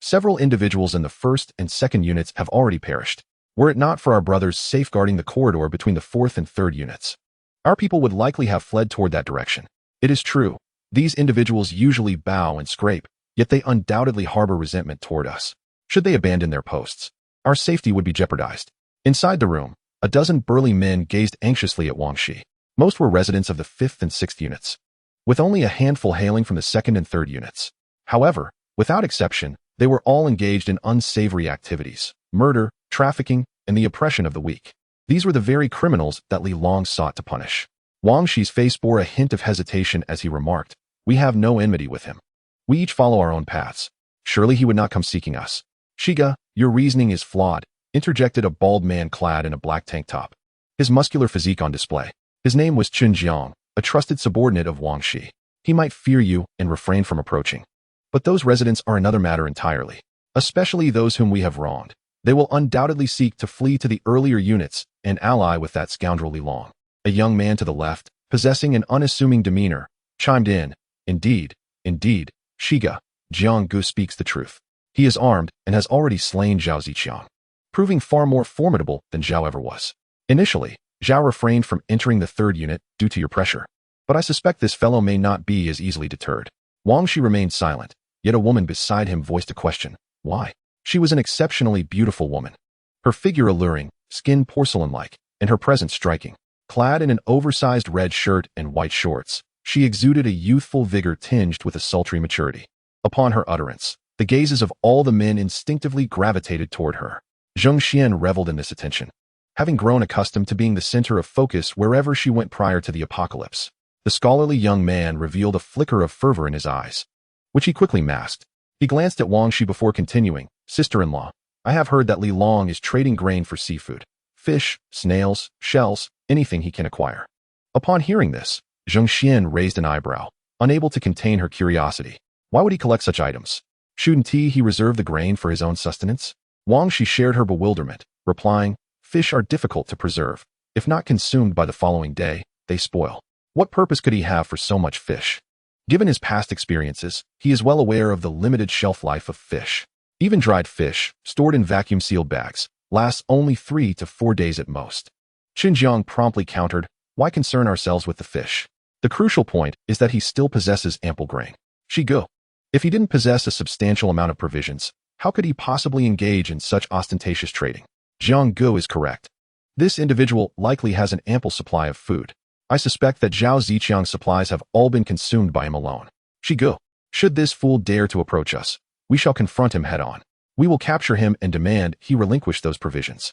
several individuals in the first and second units have already perished. Were it not for our brothers safeguarding the corridor between the fourth and third units, our people would likely have fled toward that direction. It is true, these individuals usually bow and scrape, yet they undoubtedly harbor resentment toward us. Should they abandon their posts, our safety would be jeopardized. Inside the room, a dozen burly men gazed anxiously at Wang Shi. Most were residents of the 5th and 6th units, with only a handful hailing from the 2nd and 3rd units. However, without exception, they were all engaged in unsavory activities, murder, trafficking, and the oppression of the weak. These were the very criminals that Li Long sought to punish. Wang Shi's face bore a hint of hesitation as he remarked, "We have no enmity with him. We each follow our own paths. Surely he would not come seeking us." "Shiga, your reasoning is flawed," interjected a bald man clad in a black tank top, his muscular physique on display. His name was Chun Jiang, a trusted subordinate of Wang Shi. He might fear you and refrain from approaching. But those residents are another matter entirely, especially those whom we have wronged. They will undoubtedly seek to flee to the earlier units and ally with that scoundrel Li Long. A young man to the left, possessing an unassuming demeanor, chimed in, Indeed, Shiga, Jiang Gu speaks the truth. He is armed and has already slain Zhao Ziqiang, proving far more formidable than Zhao ever was. Initially, Zhao refrained from entering the 3rd unit due to your pressure, but I suspect this fellow may not be as easily deterred. Wang Shi remained silent, yet a woman beside him voiced a question. Why? She was an exceptionally beautiful woman. Her figure alluring, skin porcelain-like, and her presence striking. Clad in an oversized red shirt and white shorts, she exuded a youthful vigor tinged with a sultry maturity. Upon her utterance, the gazes of all the men instinctively gravitated toward her. Zheng Xian reveled in this attention, having grown accustomed to being the center of focus wherever she went prior to the apocalypse. The scholarly young man revealed a flicker of fervor in his eyes, which he quickly masked. He glanced at Wang Shi before continuing, Sister-in-law, I have heard that Li Long is trading grain for seafood, fish, snails, shells, anything he can acquire. Upon hearing this, Zheng Xian raised an eyebrow, unable to contain her curiosity. Why would he collect such items? Shouldn't he reserve the grain for his own sustenance? Wang Shi shared her bewilderment, replying, Fish are difficult to preserve. If not consumed by the following day, they spoil. What purpose could he have for so much fish? Given his past experiences, he is well aware of the limited shelf life of fish. Even dried fish, stored in vacuum-sealed bags, lasts only 3 to 4 days at most. Xinjiang promptly countered, why concern ourselves with the fish? The crucial point is that he still possesses ample grain. Shigo. If he didn't possess a substantial amount of provisions, how could he possibly engage in such ostentatious trading? Jiang Gu is correct. This individual likely has an ample supply of food. I suspect that Zhao Ziqiang's supplies have all been consumed by him alone. Shigo. Should this fool dare to approach us, we shall confront him head-on. We will capture him and demand he relinquish those provisions.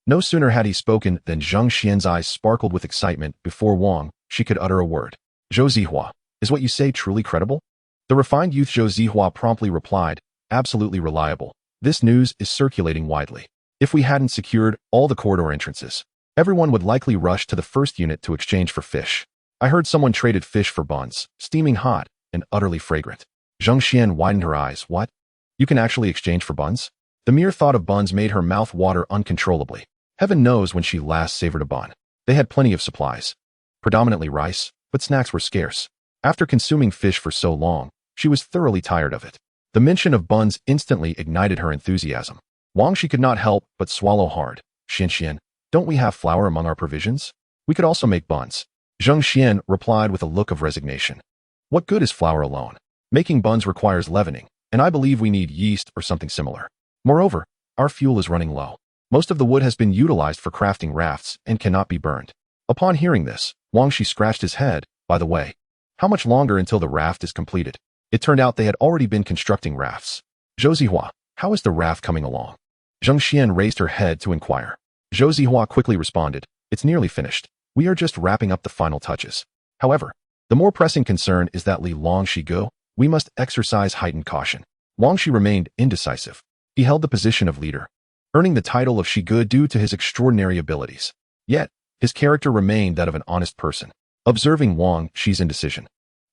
No sooner had he spoken than Zhang Xian's eyes sparkled with excitement before Wang she could utter a word. Zhou Zihua, is what you say truly credible? The refined youth Zhou Zihua promptly replied, absolutely reliable. This news is circulating widely. If we hadn't secured all the corridor entrances, everyone would likely rush to the first unit to exchange for fish. I heard someone traded fish for buns, steaming hot and utterly fragrant. Zhang Xian widened her eyes. What? You can actually exchange for buns? The mere thought of buns made her mouth water uncontrollably. Heaven knows when she last savored a bun. They had plenty of supplies. Predominantly rice, but snacks were scarce. After consuming fish for so long, she was thoroughly tired of it. The mention of buns instantly ignited her enthusiasm. Wang she could not help but swallow hard. Xian, don't we have flour among our provisions? We could also make buns. Zhang Xian replied with a look of resignation. What good is flour alone? Making buns requires leavening, and I believe we need yeast or something similar. Moreover, our fuel is running low. Most of the wood has been utilized for crafting rafts and cannot be burned. Upon hearing this, Wang Shi scratched his head. By the way, how much longer until the raft is completed? It turned out they had already been constructing rafts. Zhou Zihua, how is the raft coming along? Zhang Xian raised her head to inquire. Zhou Zihua quickly responded, it's nearly finished. We are just wrapping up the final touches. However, the more pressing concern is that Li Long Shigo. We must exercise heightened caution. Wang Shi remained indecisive. He held the position of leader, earning the title of Shigu due to his extraordinary abilities. Yet, his character remained that of an honest person. Observing Wang Shi's indecision,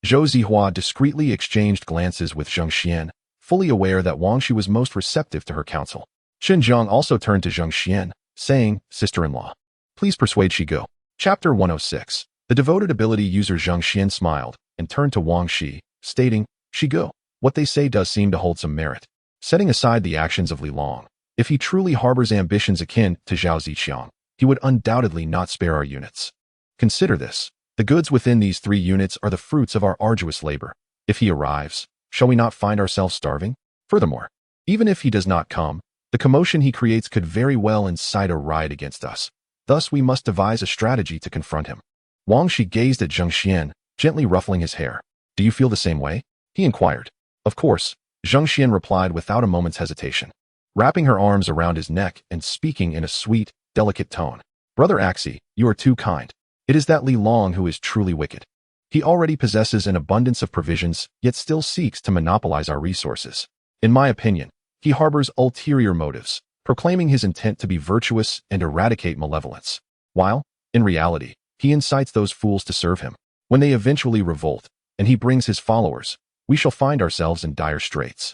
Zhou Zihua discreetly exchanged glances with Zhang Xian, fully aware that Wang Shi was most receptive to her counsel. Xinjiang also turned to Zhang Xian, saying, Sister-in-law, please persuade Shigu. Chapter 106. The devoted ability user Zhang Xian smiled and turned to Wang Shi, stating, Shigu, what they say does seem to hold some merit. Setting aside the actions of Li Long, if he truly harbors ambitions akin to Zhao Ziqiang, he would undoubtedly not spare our units. Consider this. The goods within these 3 units are the fruits of our arduous labor. If he arrives, shall we not find ourselves starving? Furthermore, even if he does not come, the commotion he creates could very well incite a riot against us. Thus we must devise a strategy to confront him. Wang Shi gazed at Zhang Xian, gently ruffling his hair. Do you feel the same way? He inquired. Of course, Zhang Xian replied without a moment's hesitation, wrapping her arms around his neck and speaking in a sweet, delicate tone. Brother Axie, you are too kind. It is that Li Long who is truly wicked. He already possesses an abundance of provisions, yet still seeks to monopolize our resources. In my opinion, he harbors ulterior motives, proclaiming his intent to be virtuous and eradicate malevolence, while, in reality, he incites those fools to serve him. When they eventually revolt, and he brings his followers, we shall find ourselves in dire straits.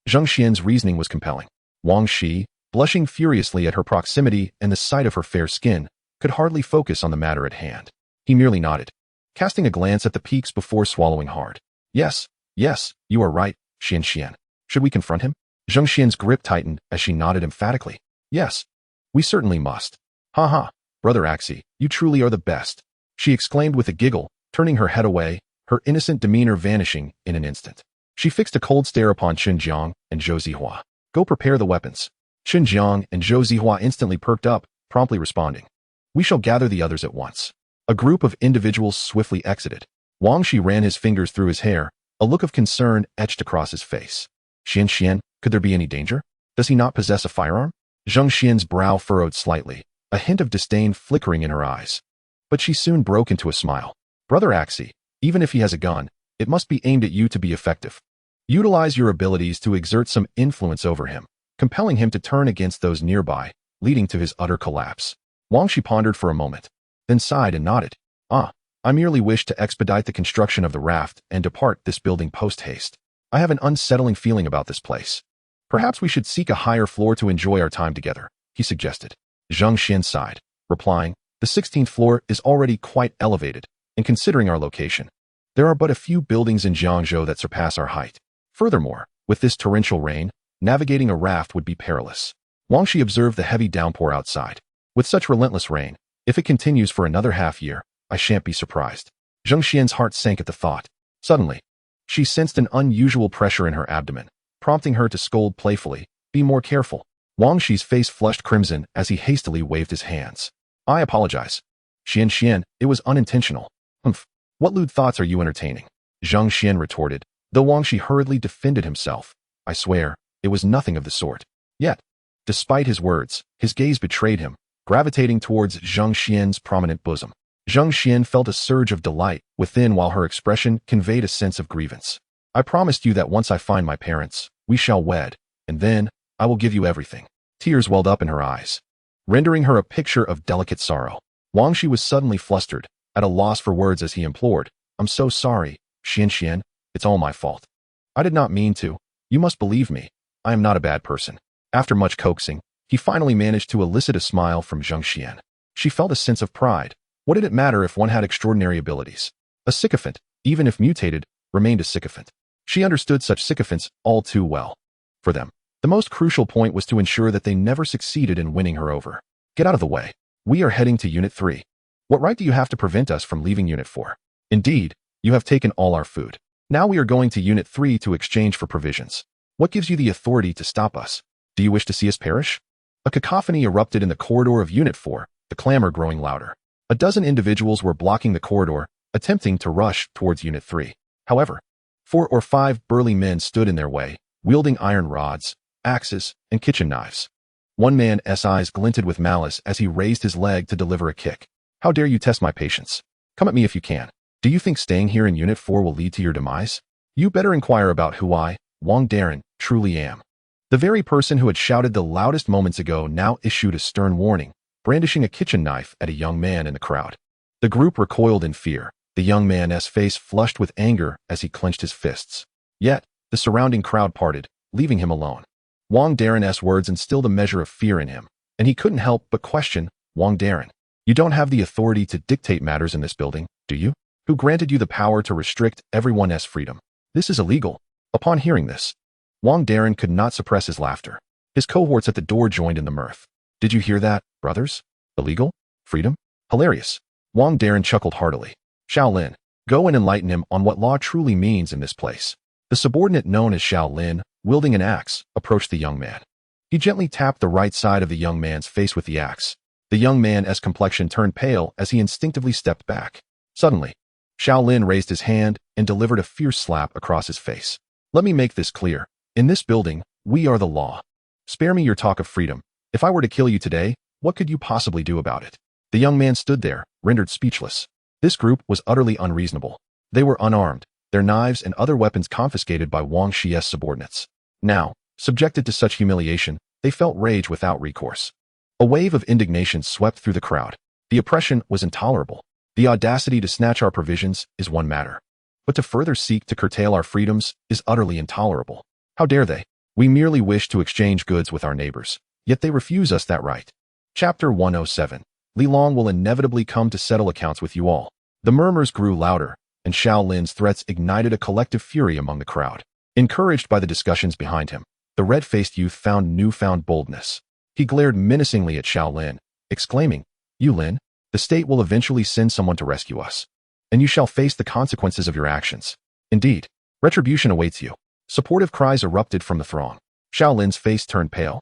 Zhang Xian's reasoning was compelling. Wang Shi, blushing furiously at her proximity and the sight of her fair skin, could hardly focus on the matter at hand. He merely nodded, casting a glance at the peaks before swallowing hard. Yes, you are right, Xian. Should we confront him? Zhang Xian's grip tightened as she nodded emphatically. Yes, we certainly must. Ha, Brother Axie, you truly are the best, she exclaimed with a giggle, turning her head away, her innocent demeanor vanishing in an instant. She fixed a cold stare upon Xinjiang and Zhou Zihua. Go prepare the weapons. Xinjiang and Zhou Zihua instantly perked up, promptly responding. We shall gather the others at once. A group of individuals swiftly exited. Wang Shi ran his fingers through his hair, a look of concern etched across his face. Xian, could there be any danger? Does he not possess a firearm? Zhang Xian's brow furrowed slightly, a hint of disdain flickering in her eyes. But she soon broke into a smile. Brother Axie, even if he has a gun, it must be aimed at you to be effective. Utilize your abilities to exert some influence over him, compelling him to turn against those nearby, leading to his utter collapse. Wang Shi pondered for a moment, then sighed and nodded. I merely wish to expedite the construction of the raft and depart this building post-haste. I have an unsettling feeling about this place. Perhaps we should seek a higher floor to enjoy our time together, he suggested. Zhang Xian sighed, replying, The 16th floor is already quite elevated, and considering our location, there are but a few buildings in Jiangzhou that surpass our height. Furthermore, with this torrential rain, navigating a raft would be perilous. Wang Shi observed the heavy downpour outside. With such relentless rain, if it continues for another half-year, I shan't be surprised. Zheng Xian's heart sank at the thought. Suddenly, she sensed an unusual pressure in her abdomen, prompting her to scold playfully, "Be more careful." Wang Shi's face flushed crimson as he hastily waved his hands. "I apologize. Xian, it was unintentional." "Humph. What lewd thoughts are you entertaining?" Zheng Xian retorted, though Wang Shi hurriedly defended himself. "I swear, it was nothing of the sort." Yet, despite his words, his gaze betrayed him, gravitating towards Zheng Xian's prominent bosom. Zheng Xian felt a surge of delight within while her expression conveyed a sense of grievance. "I promised you that once I find my parents, we shall wed, and then I will give you everything." Tears welled up in her eyes, rendering her a picture of delicate sorrow. Wang Shi was suddenly flustered, at a loss for words as he implored, "I'm so sorry, Xian, it's all my fault. I did not mean to. You must believe me. I am not a bad person." After much coaxing, he finally managed to elicit a smile from Zheng Xian. She felt a sense of pride. What did it matter if one had extraordinary abilities? A sycophant, even if mutated, remained a sycophant. She understood such sycophants all too well. For them, the most crucial point was to ensure that they never succeeded in winning her over. "Get out of the way. We are heading to Unit 3. What right do you have to prevent us from leaving Unit 4? Indeed, you have taken all our food. Now we are going to Unit 3 to exchange for provisions. What gives you the authority to stop us? Do you wish to see us perish?" A cacophony erupted in the corridor of Unit 4, the clamor growing louder. A dozen individuals were blocking the corridor, attempting to rush towards Unit 3. However, 4 or 5 burly men stood in their way, wielding iron rods, axes, and kitchen knives. One man's eyes glinted with malice as he raised his leg to deliver a kick. "How dare you test my patience? Come at me if you can. Do you think staying here in Unit 4 will lead to your demise? You better inquire about who I, Wang Darren, truly am." The very person who had shouted the loudest moments ago now issued a stern warning, brandishing a kitchen knife at a young man in the crowd. The group recoiled in fear, the young man's face flushed with anger as he clenched his fists. Yet, the surrounding crowd parted, leaving him alone. Wang Darren's words instilled a measure of fear in him, and he couldn't help but question, "Wang Darren, you don't have the authority to dictate matters in this building, do you? Who granted you the power to restrict everyone's freedom? This is illegal." Upon hearing this, Wang Darren could not suppress his laughter. His cohorts at the door joined in the mirth. "Did you hear that, brothers? Illegal? Freedom? Hilarious." Wang Darren chuckled heartily. "Shaolin, go and enlighten him on what law truly means in this place." The subordinate known as Shaolin, wielding an axe, approached the young man. He gently tapped the right side of the young man's face with the axe. The young man's complexion turned pale as he instinctively stepped back. Suddenly, Shaolin raised his hand and delivered a fierce slap across his face. "Let me make this clear. In this building, we are the law. Spare me your talk of freedom. If I were to kill you today, what could you possibly do about it?" The young man stood there, rendered speechless. This group was utterly unreasonable. They were unarmed, their knives and other weapons confiscated by Wang Shi's subordinates. Now, subjected to such humiliation, they felt rage without recourse. A wave of indignation swept through the crowd. The oppression was intolerable. The audacity to snatch our provisions is one matter, but to further seek to curtail our freedoms is utterly intolerable. How dare they? We merely wish to exchange goods with our neighbors, yet they refuse us that right. Chapter 107. Li Long will inevitably come to settle accounts with you all. The murmurs grew louder, and Shaolin's threats ignited a collective fury among the crowd. Encouraged by the discussions behind him, the red-faced youth found newfound boldness. He glared menacingly at Shaolin, exclaiming, "You Lin, the state will eventually send someone to rescue us, and you shall face the consequences of your actions. Indeed, retribution awaits you." Supportive cries erupted from the throng. Shaolin's face turned pale,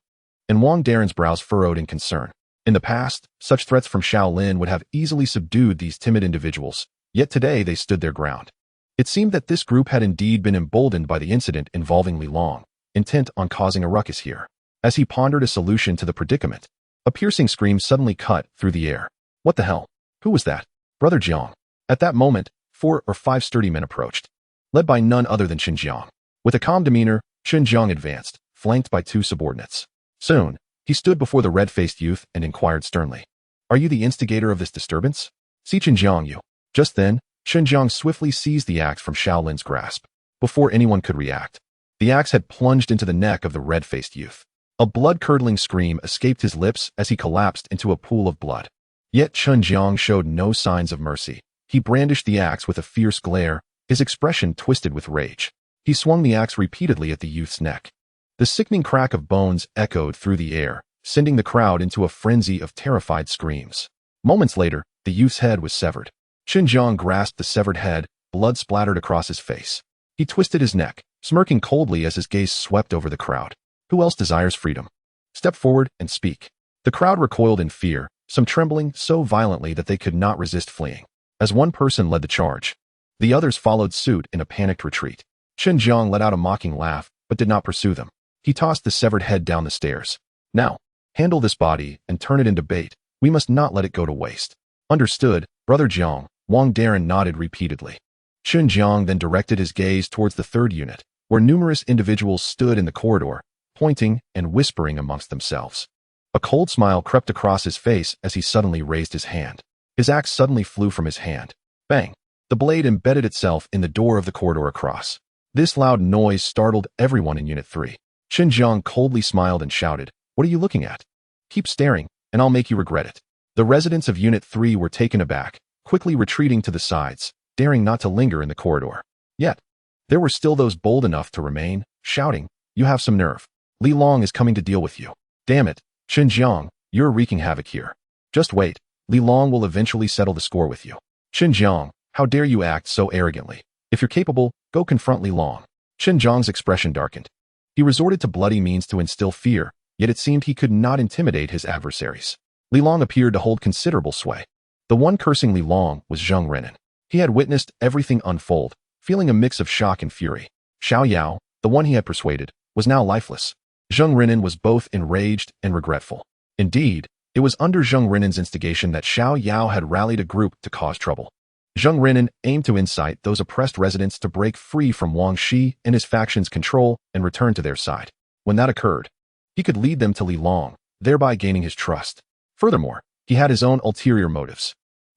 and Wang Darren's brows furrowed in concern. In the past, such threats from Shaolin would have easily subdued these timid individuals, yet today they stood their ground. It seemed that this group had indeed been emboldened by the incident involving Li Long, intent on causing a ruckus here. As he pondered a solution to the predicament, a piercing scream suddenly cut through the air. "What the hell? Who was that?" "Brother Jiang." At that moment, 4 or 5 sturdy men approached, led by none other than Qin Jiang. With a calm demeanor, Qin Jiang advanced, flanked by 2 subordinates. Soon, he stood before the red-faced youth and inquired sternly, "Are you the instigator of this disturbance? See Qin Jiang, you." Just then, Qin Jiang swiftly seized the axe from Shaolin's grasp. Before anyone could react, the axe had plunged into the neck of the red-faced youth. A blood-curdling scream escaped his lips as he collapsed into a pool of blood. Yet Chun Jiang showed no signs of mercy. He brandished the axe with a fierce glare, his expression twisted with rage. He swung the axe repeatedly at the youth's neck. The sickening crack of bones echoed through the air, sending the crowd into a frenzy of terrified screams. Moments later, the youth's head was severed. Chun Jiang grasped the severed head, blood splattered across his face. He twisted his neck, smirking coldly as his gaze swept over the crowd. Who else desires freedom? Step forward and speak. The crowd recoiled in fear, some trembling so violently that they could not resist fleeing. As one person led the charge, the others followed suit in a panicked retreat. Chun Jiang let out a mocking laugh, but did not pursue them. He tossed the severed head down the stairs. Now, handle this body and turn it into bait. We must not let it go to waste. Understood, Brother Jiang. Wang Darren nodded repeatedly. Chun Jiang then directed his gaze towards the third unit, where numerous individuals stood in the corridor, pointing and whispering amongst themselves. A cold smile crept across his face as he suddenly raised his hand. His axe suddenly flew from his hand. Bang! The blade embedded itself in the door of the corridor across. This loud noise startled everyone in Unit 3. Chun Jiang coldly smiled and shouted, "What are you looking at? Keep staring, and I'll make you regret it." The residents of Unit 3 were taken aback, quickly retreating to the sides, daring not to linger in the corridor. Yet, there were still those bold enough to remain, shouting, "You have some nerve. Li Long is coming to deal with you. Damn it, Chun Jiang, you're wreaking havoc here. Just wait, Li Long will eventually settle the score with you." Chun Jiang, how dare you act so arrogantly? If you're capable, go confront Li Long. Chun Jiang's expression darkened. He resorted to bloody means to instill fear, yet it seemed he could not intimidate his adversaries. Li Long appeared to hold considerable sway. The one cursing Li Long was Zheng Renan. He had witnessed everything unfold, feeling a mix of shock and fury. Xiao Yao, the one he had persuaded, was now lifeless. Zheng Renan was both enraged and regretful. Indeed, it was under Zheng Renan's instigation that Xiao Yao had rallied a group to cause trouble. Zheng Renan aimed to incite those oppressed residents to break free from Wang Shi and his faction's control and return to their side. When that occurred, he could lead them to Li Long, thereby gaining his trust. Furthermore, he had his own ulterior motives.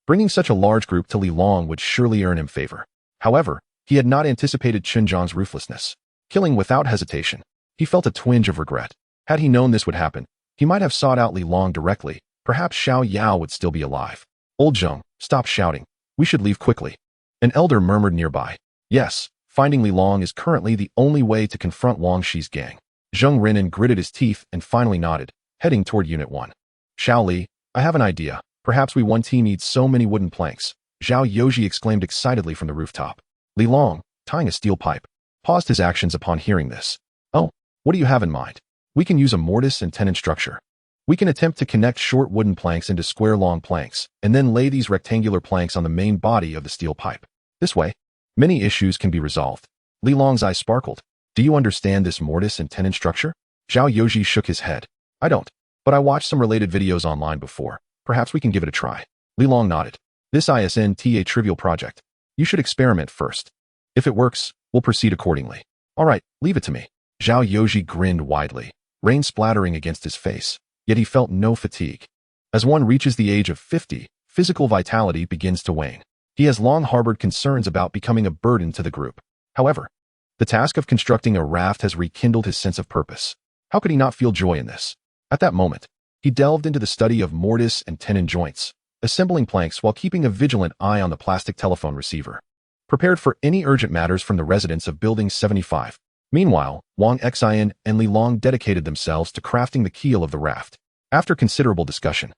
Bringing such a large group to Li Long would surely earn him favor. However, he had not anticipated Chun Jiang's ruthlessness. Killing without hesitation, he felt a twinge of regret. Had he known this would happen, he might have sought out Li Long directly. Perhaps Xiao Yao would still be alive. "Old Zheng, stop shouting. We should leave quickly." An elder murmured nearby. "Yes, finding Li Long is currently the only way to confront Wang Shi's gang." Zheng Renan gritted his teeth and finally nodded, heading toward Unit 1. "Xiao Li, I have an idea. Perhaps we one team needs so many wooden planks," Zhao Yoji exclaimed excitedly from the rooftop. Li Long, tying a steel pipe, paused his actions upon hearing this. "Oh, what do you have in mind?" "We can use a mortise and tenon structure. We can attempt to connect short wooden planks into square long planks, and then lay these rectangular planks on the main body of the steel pipe. This way, many issues can be resolved." Li Long's eyes sparkled. "Do you understand this mortise and tenon structure?" Zhao Yoji shook his head. "I don't, but I watched some related videos online before. Perhaps we can give it a try." Li Long nodded. "This isn't a trivial project. You should experiment first. If it works, we'll proceed accordingly." "All right, leave it to me." Zhao Yoji grinned widely, rain splattering against his face, yet he felt no fatigue. As one reaches the age of 50, physical vitality begins to wane. He has long harbored concerns about becoming a burden to the group. However, the task of constructing a raft has rekindled his sense of purpose. How could he not feel joy in this? At that moment, he delved into the study of mortise and tenon joints, assembling planks while keeping a vigilant eye on the plastic telephone receiver, prepared for any urgent matters from the residents of Building 75. Meanwhile, Wang Xian and Li Long dedicated themselves to crafting the keel of the raft. After considerable discussion,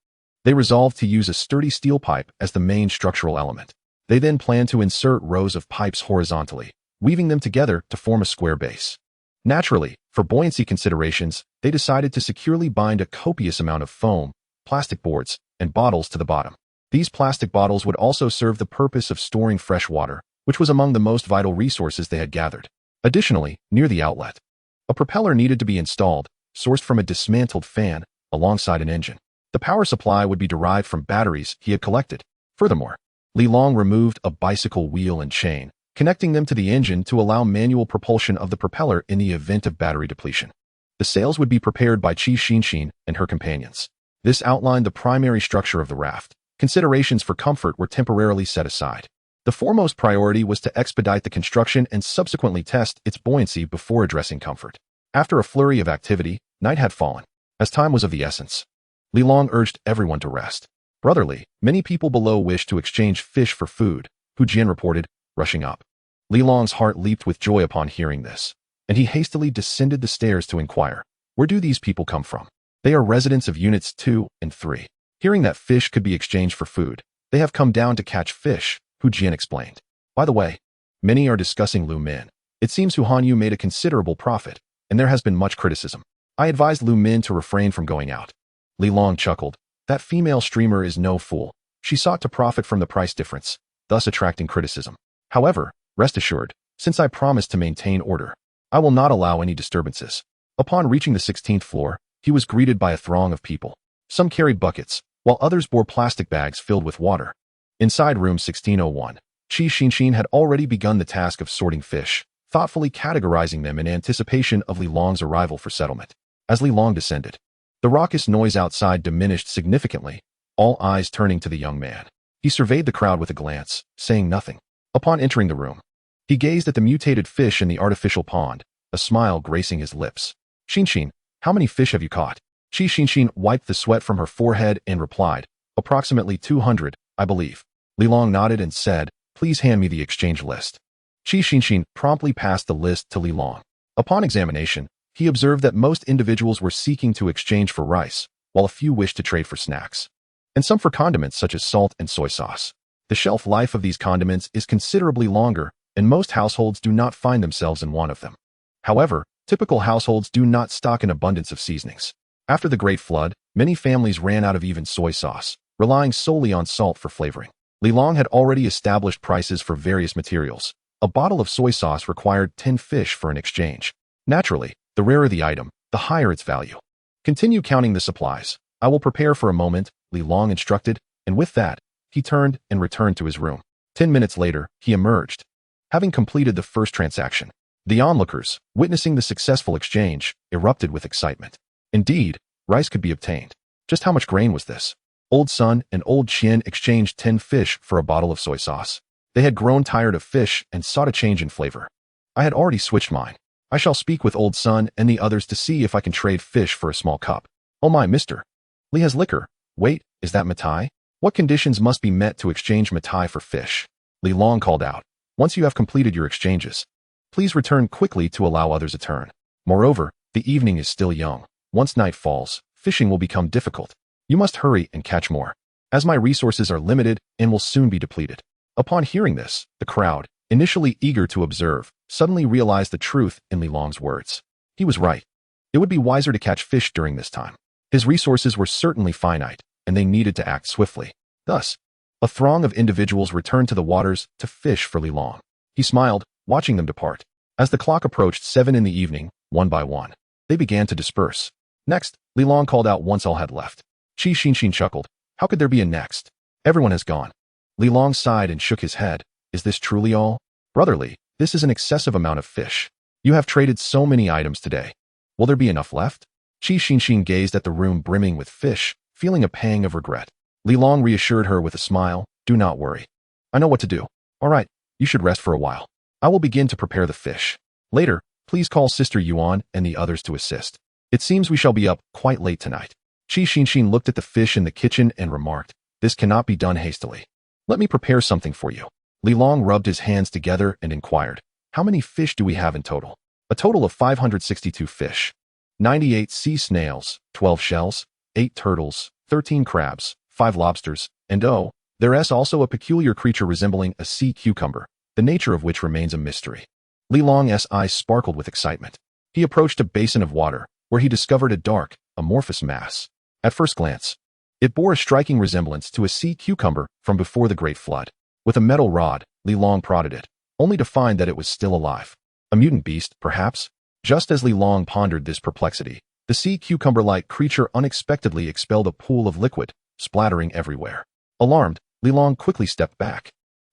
they resolved to use a sturdy steel pipe as the main structural element. They then planned to insert rows of pipes horizontally, weaving them together to form a square base. Naturally, for buoyancy considerations, they decided to securely bind a copious amount of foam, plastic boards, and bottles to the bottom. These plastic bottles would also serve the purpose of storing fresh water, which was among the most vital resources they had gathered. Additionally, near the outlet, a propeller needed to be installed, sourced from a dismantled fan, alongside an engine. The power supply would be derived from batteries he had collected. Furthermore, Li Long removed a bicycle wheel and chain, connecting them to the engine to allow manual propulsion of the propeller in the event of battery depletion. The sails would be prepared by Qi Xinxin and her companions. This outlined the primary structure of the raft. Considerations for comfort were temporarily set aside. The foremost priority was to expedite the construction and subsequently test its buoyancy before addressing comfort. After a flurry of activity, night had fallen. As time was of the essence, Li Long urged everyone to rest. Brotherly, many people below wish to exchange fish for food, Hu Jian reported, rushing up. Li Long's heart leaped with joy upon hearing this, and he hastily descended the stairs to inquire, where do these people come from? They are residents of Units 2 and 3. Hearing that fish could be exchanged for food, they have come down to catch fish, Hu Jian explained. By the way, many are discussing Lu Min. It seems Hu Hanyu made a considerable profit, and there has been much criticism. I advised Lu Min to refrain from going out. Li Long chuckled. That female streamer is no fool. She sought to profit from the price difference, thus attracting criticism. However, rest assured, since I promised to maintain order, I will not allow any disturbances. Upon reaching the 16th floor, he was greeted by a throng of people. Some carried buckets, while others bore plastic bags filled with water. Inside room 1601, Qi Xinxin had already begun the task of sorting fish, thoughtfully categorizing them in anticipation of Li Long's arrival for settlement. As Li Long descended, the raucous noise outside diminished significantly, all eyes turning to the young man. He surveyed the crowd with a glance, saying nothing. Upon entering the room, he gazed at the mutated fish in the artificial pond, a smile gracing his lips. Xinxin, how many fish have you caught? Qi Xinxin wiped the sweat from her forehead and replied, approximately 200, I believe. Li Long nodded and said, please hand me the exchange list. Qi Xinxin promptly passed the list to Li Long. Upon examination, he observed that most individuals were seeking to exchange for rice, while a few wished to trade for snacks, and some for condiments such as salt and soy sauce. The shelf life of these condiments is considerably longer, and most households do not find themselves in want of them. However, typical households do not stock an abundance of seasonings. After the Great Flood, many families ran out of even soy sauce, relying solely on salt for flavoring. Li Long had already established prices for various materials. A bottle of soy sauce required 10 fish for an exchange. Naturally, the rarer the item, the higher its value. Continue counting the supplies. I will prepare for a moment, Li Long instructed, and with that, he turned and returned to his room. 10 minutes later, he emerged, having completed the first transaction. The onlookers, witnessing the successful exchange, erupted with excitement. Indeed, rice could be obtained. Just how much grain was this? Old Sun and Old Qian exchanged 10 fish for a bottle of soy sauce. They had grown tired of fish and sought a change in flavor. I had already switched mine. I shall speak with Old Sun and the others to see if I can trade fish for a small cup. Oh my, mister. Li has liquor. Wait, is that Matai? What conditions must be met to exchange Matai for fish? Li Long called out. Once you have completed your exchanges, please return quickly to allow others a turn. Moreover, the evening is still young. Once night falls, fishing will become difficult. You must hurry and catch more, as my resources are limited and will soon be depleted. Upon hearing this, the crowd, initially eager to observe, suddenly realized the truth in Li Long's words. He was right. It would be wiser to catch fish during this time. His resources were certainly finite, and they needed to act swiftly. Thus, a throng of individuals returned to the waters to fish for Li Long. He smiled, watching them depart. As the clock approached 7 in the evening, one by one, they began to disperse. Next, Li Long called out once all had left. Qi Xinxin chuckled. How could there be a next? Everyone has gone. Li Long sighed and shook his head. Is this truly all? Brotherly, this is an excessive amount of fish. You have traded so many items today. Will there be enough left? Qi Xinxin gazed at the room brimming with fish, feeling a pang of regret. Li Long reassured her with a smile. Do not worry. I know what to do. All right, you should rest for a while. I will begin to prepare the fish. Later, please call Sister Yuan and the others to assist. It seems we shall be up quite late tonight. Qi Xinxin looked at the fish in the kitchen and remarked, this cannot be done hastily. Let me prepare something for you. Li Long rubbed his hands together and inquired, how many fish do we have in total? A total of 562 fish. 98 sea snails, 12 shells, 8 turtles, 13 crabs, 5 lobsters, and there's also a peculiar creature resembling a sea cucumber, the nature of which remains a mystery. Li Long's eyes sparkled with excitement. He approached a basin of water, where he discovered a dark, amorphous mass. At first glance, it bore a striking resemblance to a sea cucumber from before the Great Flood. With a metal rod, Li Long prodded it, only to find that it was still alive. A mutant beast, perhaps? Just as Li Long pondered this perplexity, the sea cucumber-like creature unexpectedly expelled a pool of liquid, splattering everywhere. Alarmed, Li Long quickly stepped back.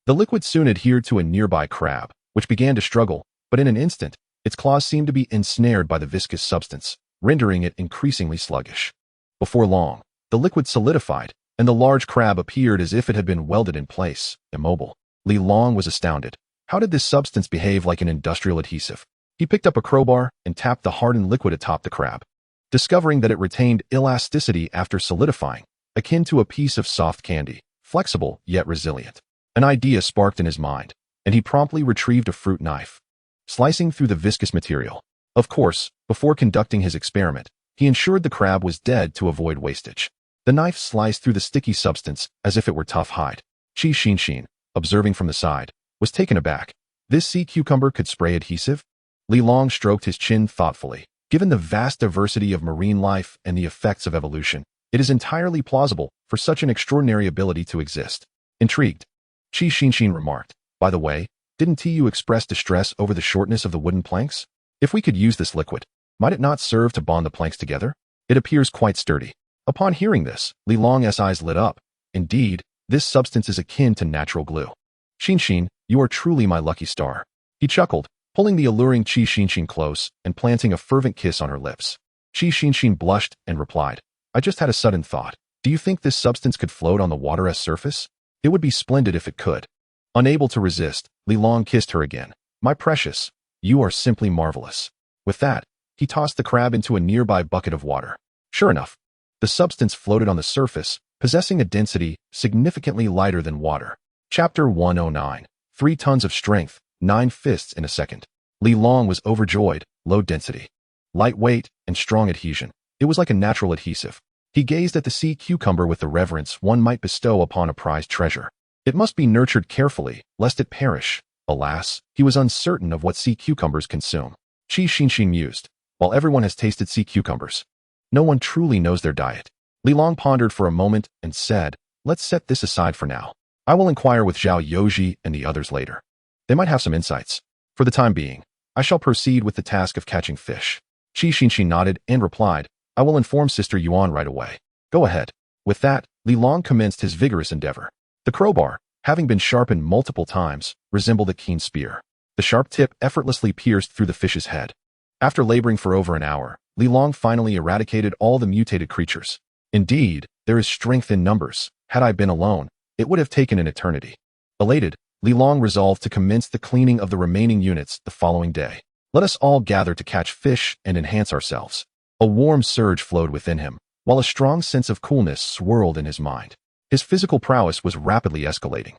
The liquid soon adhered to a nearby crab, which began to struggle, but in an instant, its claws seemed to be ensnared by the viscous substance, rendering it increasingly sluggish. Before long, the liquid solidified, and the large crab appeared as if it had been welded in place, immobile. Li Long was astounded. How did this substance behave like an industrial adhesive? He picked up a crowbar and tapped the hardened liquid atop the crab. Discovering that it retained elasticity after solidifying, akin to a piece of soft candy, flexible yet resilient. An idea sparked in his mind, and he promptly retrieved a fruit knife, slicing through the viscous material. Of course, before conducting his experiment, he ensured the crab was dead to avoid wastage. The knife sliced through the sticky substance as if it were tough hide. Qi Xinshin, observing from the side, was taken aback. This sea cucumber could spray adhesive? Li Long stroked his chin thoughtfully. Given the vast diversity of marine life and the effects of evolution, it is entirely plausible for such an extraordinary ability to exist. Intrigued, Qi Xinshin remarked, "By the way, didn't you express distress over the shortness of the wooden planks? If we could use this liquid, might it not serve to bond the planks together? It appears quite sturdy." Upon hearing this, Li Long's eyes lit up. Indeed, this substance is akin to natural glue. Xinshin, you are truly my lucky star. He chuckled, pulling the alluring Qi Xinshin close and planting a fervent kiss on her lips. Qi Xinshin blushed and replied, "I just had a sudden thought. Do you think this substance could float on the water's surface? It would be splendid if it could." Unable to resist, Li Long kissed her again. "My precious, you are simply marvelous." With that, he tossed the crab into a nearby bucket of water. Sure enough, the substance floated on the surface, possessing a density significantly lighter than water. Chapter 109. 3 tons of strength, 9 fists in a second. Li Long was overjoyed. Low density, lightweight, and strong adhesion. It was like a natural adhesive. He gazed at the sea cucumber with the reverence one might bestow upon a prized treasure. It must be nurtured carefully, lest it perish. Alas, he was uncertain of what sea cucumbers consume. Qi Xinshin mused, while everyone has tasted sea cucumbers, no one truly knows their diet. Li Long pondered for a moment and said, "Let's set this aside for now. I will inquire with Zhao Yoji and the others later. They might have some insights. For the time being, I shall proceed with the task of catching fish." Qi Xinshin nodded and replied, "I will inform Sister Yuan right away. Go ahead." With that, Li Long commenced his vigorous endeavor. The crowbar, having been sharpened multiple times, resembled a keen spear. The sharp tip effortlessly pierced through the fish's head. After laboring for over an hour, Li Long finally eradicated all the mutated creatures. Indeed, there is strength in numbers. Had I been alone, it would have taken an eternity. Elated, Li Long resolved to commence the cleaning of the remaining units the following day. Let us all gather to catch fish and enhance ourselves. A warm surge flowed within him, while a strong sense of coolness swirled in his mind. His physical prowess was rapidly escalating.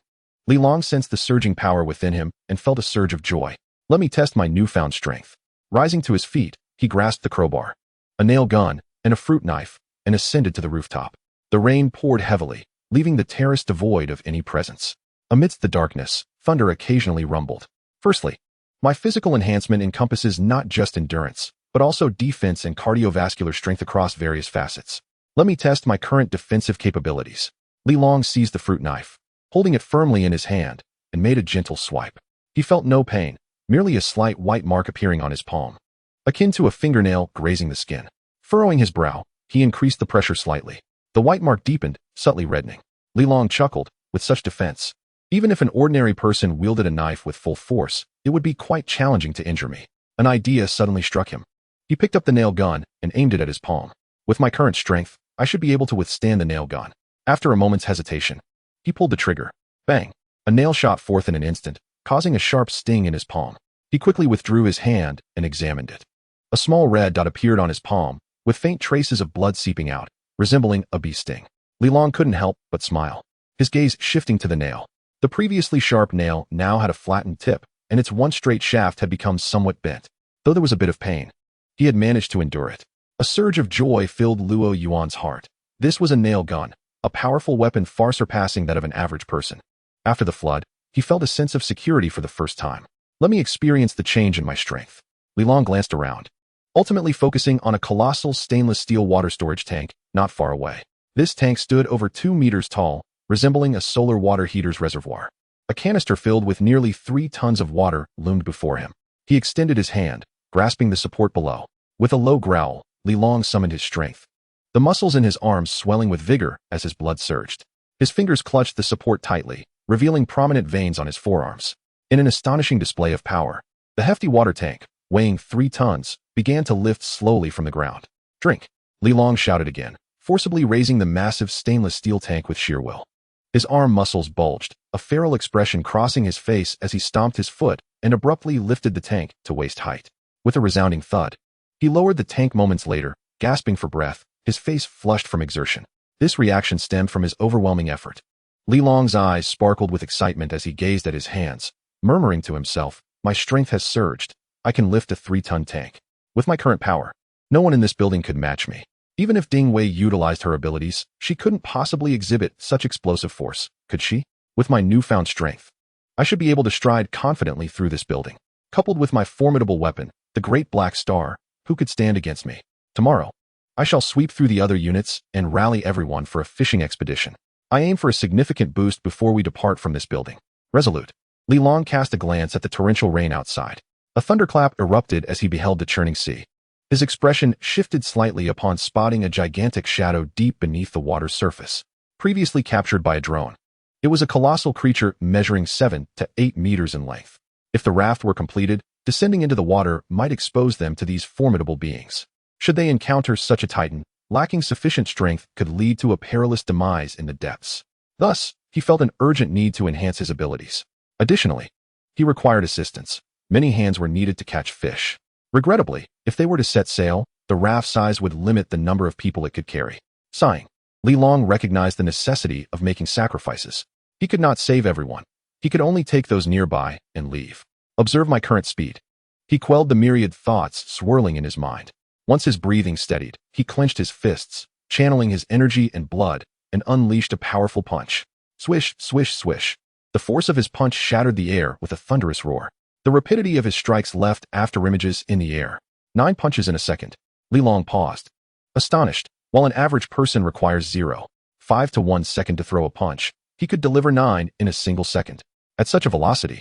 Li Long sensed the surging power within him and felt a surge of joy. Let me test my newfound strength. Rising to his feet, he grasped the crowbar, a nail gun, and a fruit knife, and ascended to the rooftop. The rain poured heavily, leaving the terrace devoid of any presence. Amidst the darkness, thunder occasionally rumbled. Firstly, my physical enhancement encompasses not just endurance, but also defense and cardiovascular strength across various facets. Let me test my current defensive capabilities. Li Long seized the fruit knife, holding it firmly in his hand, and made a gentle swipe. He felt no pain, merely a slight white mark appearing on his palm, akin to a fingernail grazing the skin. Furrowing his brow, he increased the pressure slightly. The white mark deepened, subtly reddening. Li Long chuckled. With such defense, even if an ordinary person wielded a knife with full force, it would be quite challenging to injure me. An idea suddenly struck him. He picked up the nail gun and aimed it at his palm. With my current strength, I should be able to withstand the nail gun. After a moment's hesitation, he pulled the trigger. Bang! A nail shot forth in an instant, causing a sharp sting in his palm. He quickly withdrew his hand and examined it. A small red dot appeared on his palm, with faint traces of blood seeping out, resembling a bee sting. Li Long couldn't help but smile, his gaze shifting to the nail. The previously sharp nail now had a flattened tip, and its one straight shaft had become somewhat bent. Though there was a bit of pain, he had managed to endure it. A surge of joy filled Luo Yuan's heart. This was a nail gun, a powerful weapon far surpassing that of an average person. After the flood, he felt a sense of security for the first time. Let me experience the change in my strength. Li Long glanced around, ultimately focusing on a colossal stainless steel water storage tank not far away. This tank stood over 2 meters tall, resembling a solar water heater's reservoir. A canister filled with nearly 3 tons of water loomed before him. He extended his hand, grasping the support below. With a low growl, Li Long summoned his strength, the muscles in his arms swelling with vigor as his blood surged. His fingers clutched the support tightly, revealing prominent veins on his forearms. In an astonishing display of power, the hefty water tank, weighing 3 tons, began to lift slowly from the ground. "Drink!" Li Long shouted again, forcibly raising the massive stainless steel tank with sheer will. His arm muscles bulged, a feral expression crossing his face as he stomped his foot and abruptly lifted the tank to waist height. With a resounding thud, he lowered the tank moments later, gasping for breath, his face flushed from exertion. This reaction stemmed from his overwhelming effort. Li Long's eyes sparkled with excitement as he gazed at his hands, murmuring to himself, "My strength has surged. I can lift a 3-ton tank. With my current power, no one in this building could match me." Even if Ding Wei utilized her abilities, she couldn't possibly exhibit such explosive force, could she? With my newfound strength, I should be able to stride confidently through this building. Coupled with my formidable weapon, the Great Black Star, who could stand against me? Tomorrow, I shall sweep through the other units and rally everyone for a fishing expedition. I aim for a significant boost before we depart from this building. Resolute, Li Long cast a glance at the torrential rain outside. A thunderclap erupted as he beheld the churning sea. His expression shifted slightly upon spotting a gigantic shadow deep beneath the water's surface, previously captured by a drone. It was a colossal creature measuring 7 to 8 meters in length. If the raft were completed, descending into the water might expose them to these formidable beings. Should they encounter such a titan, lacking sufficient strength could lead to a perilous demise in the depths. Thus, he felt an urgent need to enhance his abilities. Additionally, he required assistance. Many hands were needed to catch fish. Regrettably, if they were to set sail, the raft size would limit the number of people it could carry. Sighing, Li Long recognized the necessity of making sacrifices. He could not save everyone. He could only take those nearby and leave. Observe my current speed. He quelled the myriad thoughts swirling in his mind. Once his breathing steadied, he clenched his fists, channeling his energy and blood, and unleashed a powerful punch. Swish, swish, swish. The force of his punch shattered the air with a thunderous roar. The rapidity of his strikes left afterimages in the air. 9 punches in a second. Li Long paused, astonished. While an average person requires 0.5 to 1 second to throw a punch, he could deliver 9 in a single second. At such a velocity,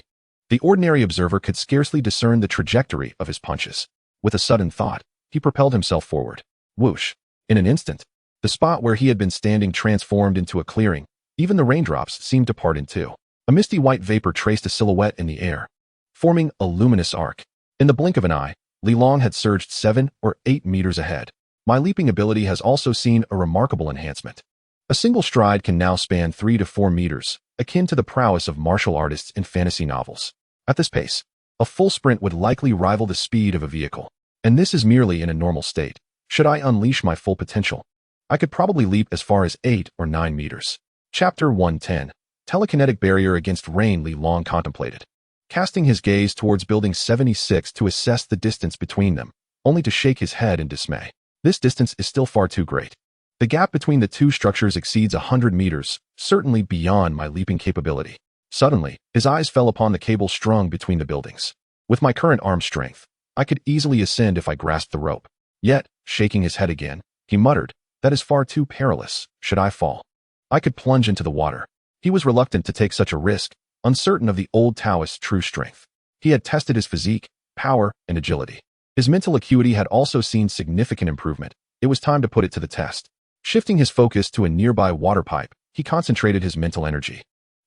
the ordinary observer could scarcely discern the trajectory of his punches. With a sudden thought, he propelled himself forward. Whoosh! In an instant, the spot where he had been standing transformed into a clearing. Even the raindrops seemed to part in two. A misty white vapor traced a silhouette in the air, forming a luminous arc. In the blink of an eye, Li Long had surged 7 or 8 meters ahead. My leaping ability has also seen a remarkable enhancement. A single stride can now span 3 to 4 meters, akin to the prowess of martial artists in fantasy novels. At this pace, a full sprint would likely rival the speed of a vehicle. And this is merely in a normal state. Should I unleash my full potential, I could probably leap as far as 8 or 9 meters. Chapter 110. Telekinetic Barrier Against Rain. Li Long contemplated, casting his gaze towards Building 76 to assess the distance between them, only to shake his head in dismay. This distance is still far too great. The gap between the two structures exceeds 100 meters, certainly beyond my leaping capability. Suddenly, his eyes fell upon the cable strung between the buildings. With my current arm strength, I could easily ascend if I grasped the rope. Yet, shaking his head again, he muttered, "That is far too perilous. Should I fall, I could plunge into the water." He was reluctant to take such a risk, uncertain of the old Taoist's true strength. He had tested his physique, power, and agility. His mental acuity had also seen significant improvement. It was time to put it to the test. Shifting his focus to a nearby water pipe, he concentrated his mental energy,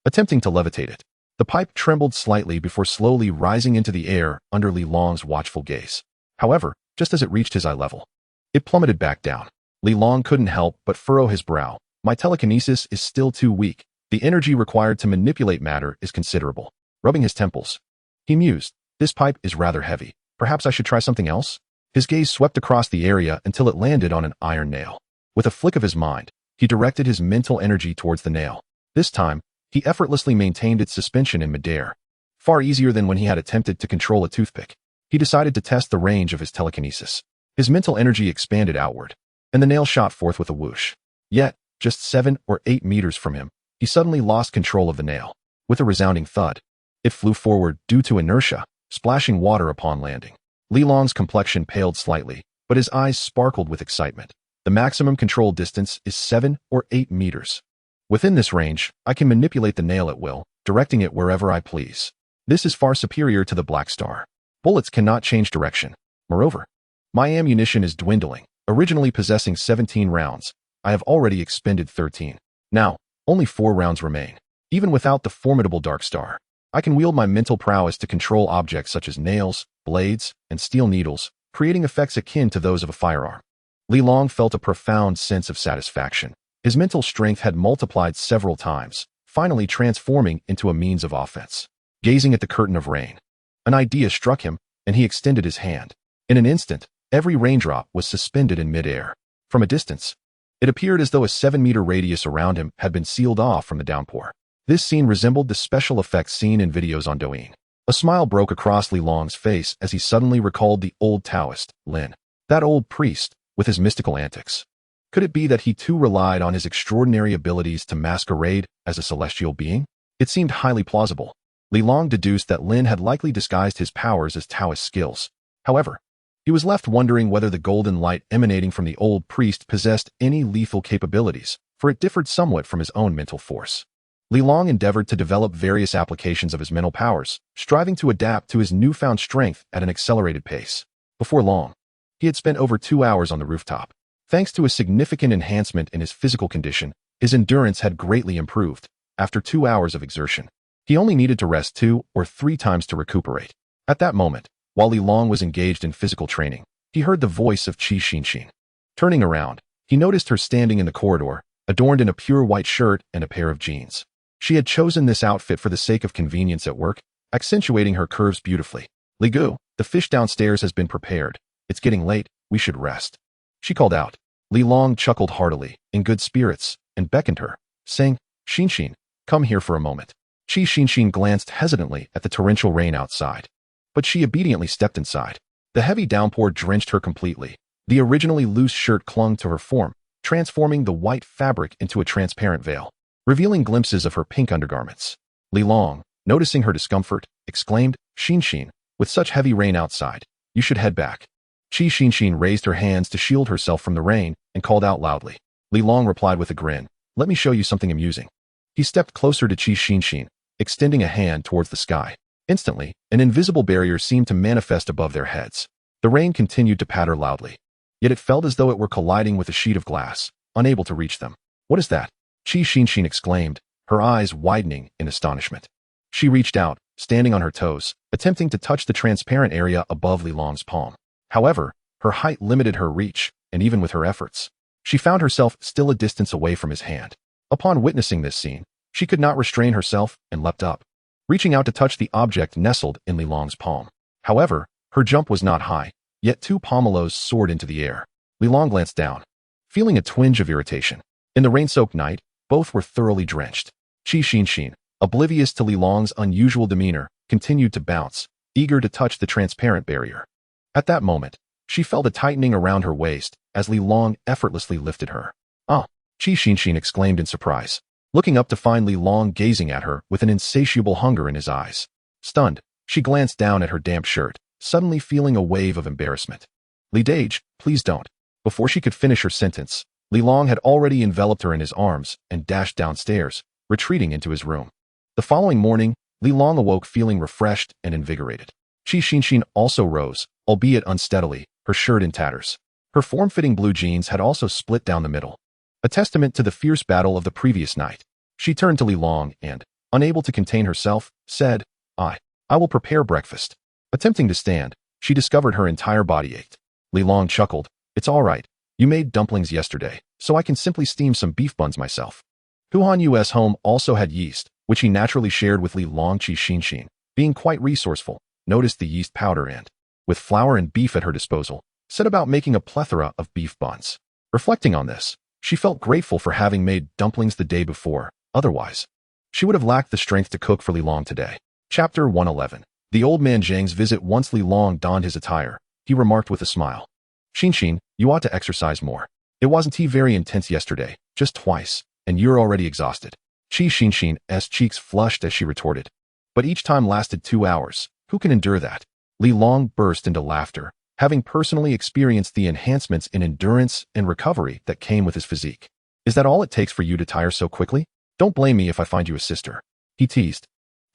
attempting to levitate it. The pipe trembled slightly before slowly rising into the air under Li Long's watchful gaze. However, just as it reached his eye level, it plummeted back down. Li Long couldn't help but furrow his brow. My telekinesis is still too weak. The energy required to manipulate matter is considerable. Rubbing his temples, he mused, "This pipe is rather heavy. Perhaps I should try something else?" His gaze swept across the area until it landed on an iron nail. With a flick of his mind, he directed his mental energy towards the nail. This time, he effortlessly maintained its suspension in midair, far easier than when he had attempted to control a toothpick. He decided to test the range of his telekinesis. His mental energy expanded outward, and the nail shot forth with a whoosh. Yet, just 7 or 8 meters from him, he suddenly lost control of the nail. With a resounding thud, it flew forward due to inertia, splashing water upon landing. Li Long's complexion paled slightly, but his eyes sparkled with excitement. The maximum control distance is 7 or 8 meters. Within this range, I can manipulate the nail at will, directing it wherever I please. This is far superior to the Black Star. Bullets cannot change direction. Moreover, my ammunition is dwindling. Originally possessing 17 rounds, I have already expended 13. Now, only 4 rounds remain. Even without the formidable Dark Star, I can wield my mental prowess to control objects such as nails, blades, and steel needles, creating effects akin to those of a firearm. Li Long felt a profound sense of satisfaction. His mental strength had multiplied several times, finally transforming into a means of offense. Gazing at the curtain of rain, an idea struck him, and he extended his hand. In an instant, every raindrop was suspended in midair. From a distance, It appeared as though a 7-meter radius around him had been sealed off from the downpour. This scene resembled the special effects seen in videos on Douyin. A smile broke across Li Long's face as he suddenly recalled the old Taoist, Lin. That old priest, with his mystical antics. Could it be that he too relied on his extraordinary abilities to masquerade as a celestial being? It seemed highly plausible. Li Long deduced that Lin had likely disguised his powers as Taoist skills. However, he was left wondering whether the golden light emanating from the old priest possessed any lethal capabilities, for it differed somewhat from his own mental force. Li Long endeavored to develop various applications of his mental powers, striving to adapt to his newfound strength at an accelerated pace. Before long, he had spent over 2 hours on the rooftop. Thanks to a significant enhancement in his physical condition, his endurance had greatly improved. After 2 hours of exertion, he only needed to rest 2 or 3 times to recuperate. At that moment, while Li Long was engaged in physical training, he heard the voice of Qi Xinxin. Turning around, he noticed her standing in the corridor, adorned in a pure white shirt and a pair of jeans. She had chosen this outfit for the sake of convenience at work, accentuating her curves beautifully. Li Gu, the fish downstairs has been prepared. It's getting late, we should rest. She called out. Li Long chuckled heartily, in good spirits, and beckoned her, saying, Xinxin, come here for a moment. Qi Xinxin glanced hesitantly at the torrential rain outside, but she obediently stepped inside. The heavy downpour drenched her completely. The originally loose shirt clung to her form, transforming the white fabric into a transparent veil, revealing glimpses of her pink undergarments. Li Long, noticing her discomfort, exclaimed, Xinxin, with such heavy rain outside, you should head back. Qi Xinxin raised her hands to shield herself from the rain and called out loudly. Li Long replied with a grin, let me show you something amusing. He stepped closer to Qi Xinxin, extending a hand towards the sky. Instantly, an invisible barrier seemed to manifest above their heads. The rain continued to patter loudly, yet it felt as though it were colliding with a sheet of glass, unable to reach them. What is that? Qi Xinxin exclaimed, her eyes widening in astonishment. She reached out, standing on her toes, attempting to touch the transparent area above Li Long's palm. However, her height limited her reach, and even with her efforts, she found herself still a distance away from his hand. Upon witnessing this scene, she could not restrain herself and leapt up, reaching out to touch the object nestled in Li Long's palm. However, her jump was not high, yet 2 pomelos soared into the air. Li Long glanced down, feeling a twinge of irritation. In the rain-soaked night, both were thoroughly drenched. Qi Xinxin, oblivious to Li Long's unusual demeanor, continued to bounce, eager to touch the transparent barrier. At that moment, she felt a tightening around her waist as Li Long effortlessly lifted her. Ah! Qi Xinxin exclaimed in surprise, looking up to find Li Long gazing at her with an insatiable hunger in his eyes. Stunned, she glanced down at her damp shirt, suddenly feeling a wave of embarrassment. Li Dage, please don't. Before she could finish her sentence, Li Long had already enveloped her in his arms and dashed downstairs, retreating into his room. The following morning, Li Long awoke feeling refreshed and invigorated. Qi Xinxin also rose, albeit unsteadily, her shirt in tatters. Her form-fitting blue jeans had also split down the middle, a testament to the fierce battle of the previous night. She turned to Li Long and, unable to contain herself, said, I will prepare breakfast. Attempting to stand, she discovered her entire body ached. Li Long chuckled, it's all right. You made dumplings yesterday, so I can simply steam some beef buns myself. Huhan Yu's home also had yeast, which he naturally shared with Li Long. Qi Xinxin, being quite resourceful, noticed the yeast powder and, with flour and beef at her disposal, set about making a plethora of beef buns. Reflecting on this, she felt grateful for having made dumplings the day before. Otherwise, she would have lacked the strength to cook for Li Long today. Chapter 111. The old man Zhang's visit. Once Li Long donned his attire, he remarked with a smile. Xinxin, you ought to exercise more. It wasn't very intense yesterday, just twice, and you're already exhausted. Qi Xinxin's cheeks flushed as she retorted. But each time lasted 2 hours. Who can endure that? Li Long burst into laughter, having personally experienced the enhancements in endurance and recovery that came with his physique. Is that all it takes for you to tire so quickly? Don't blame me if I find you a sister. He teased,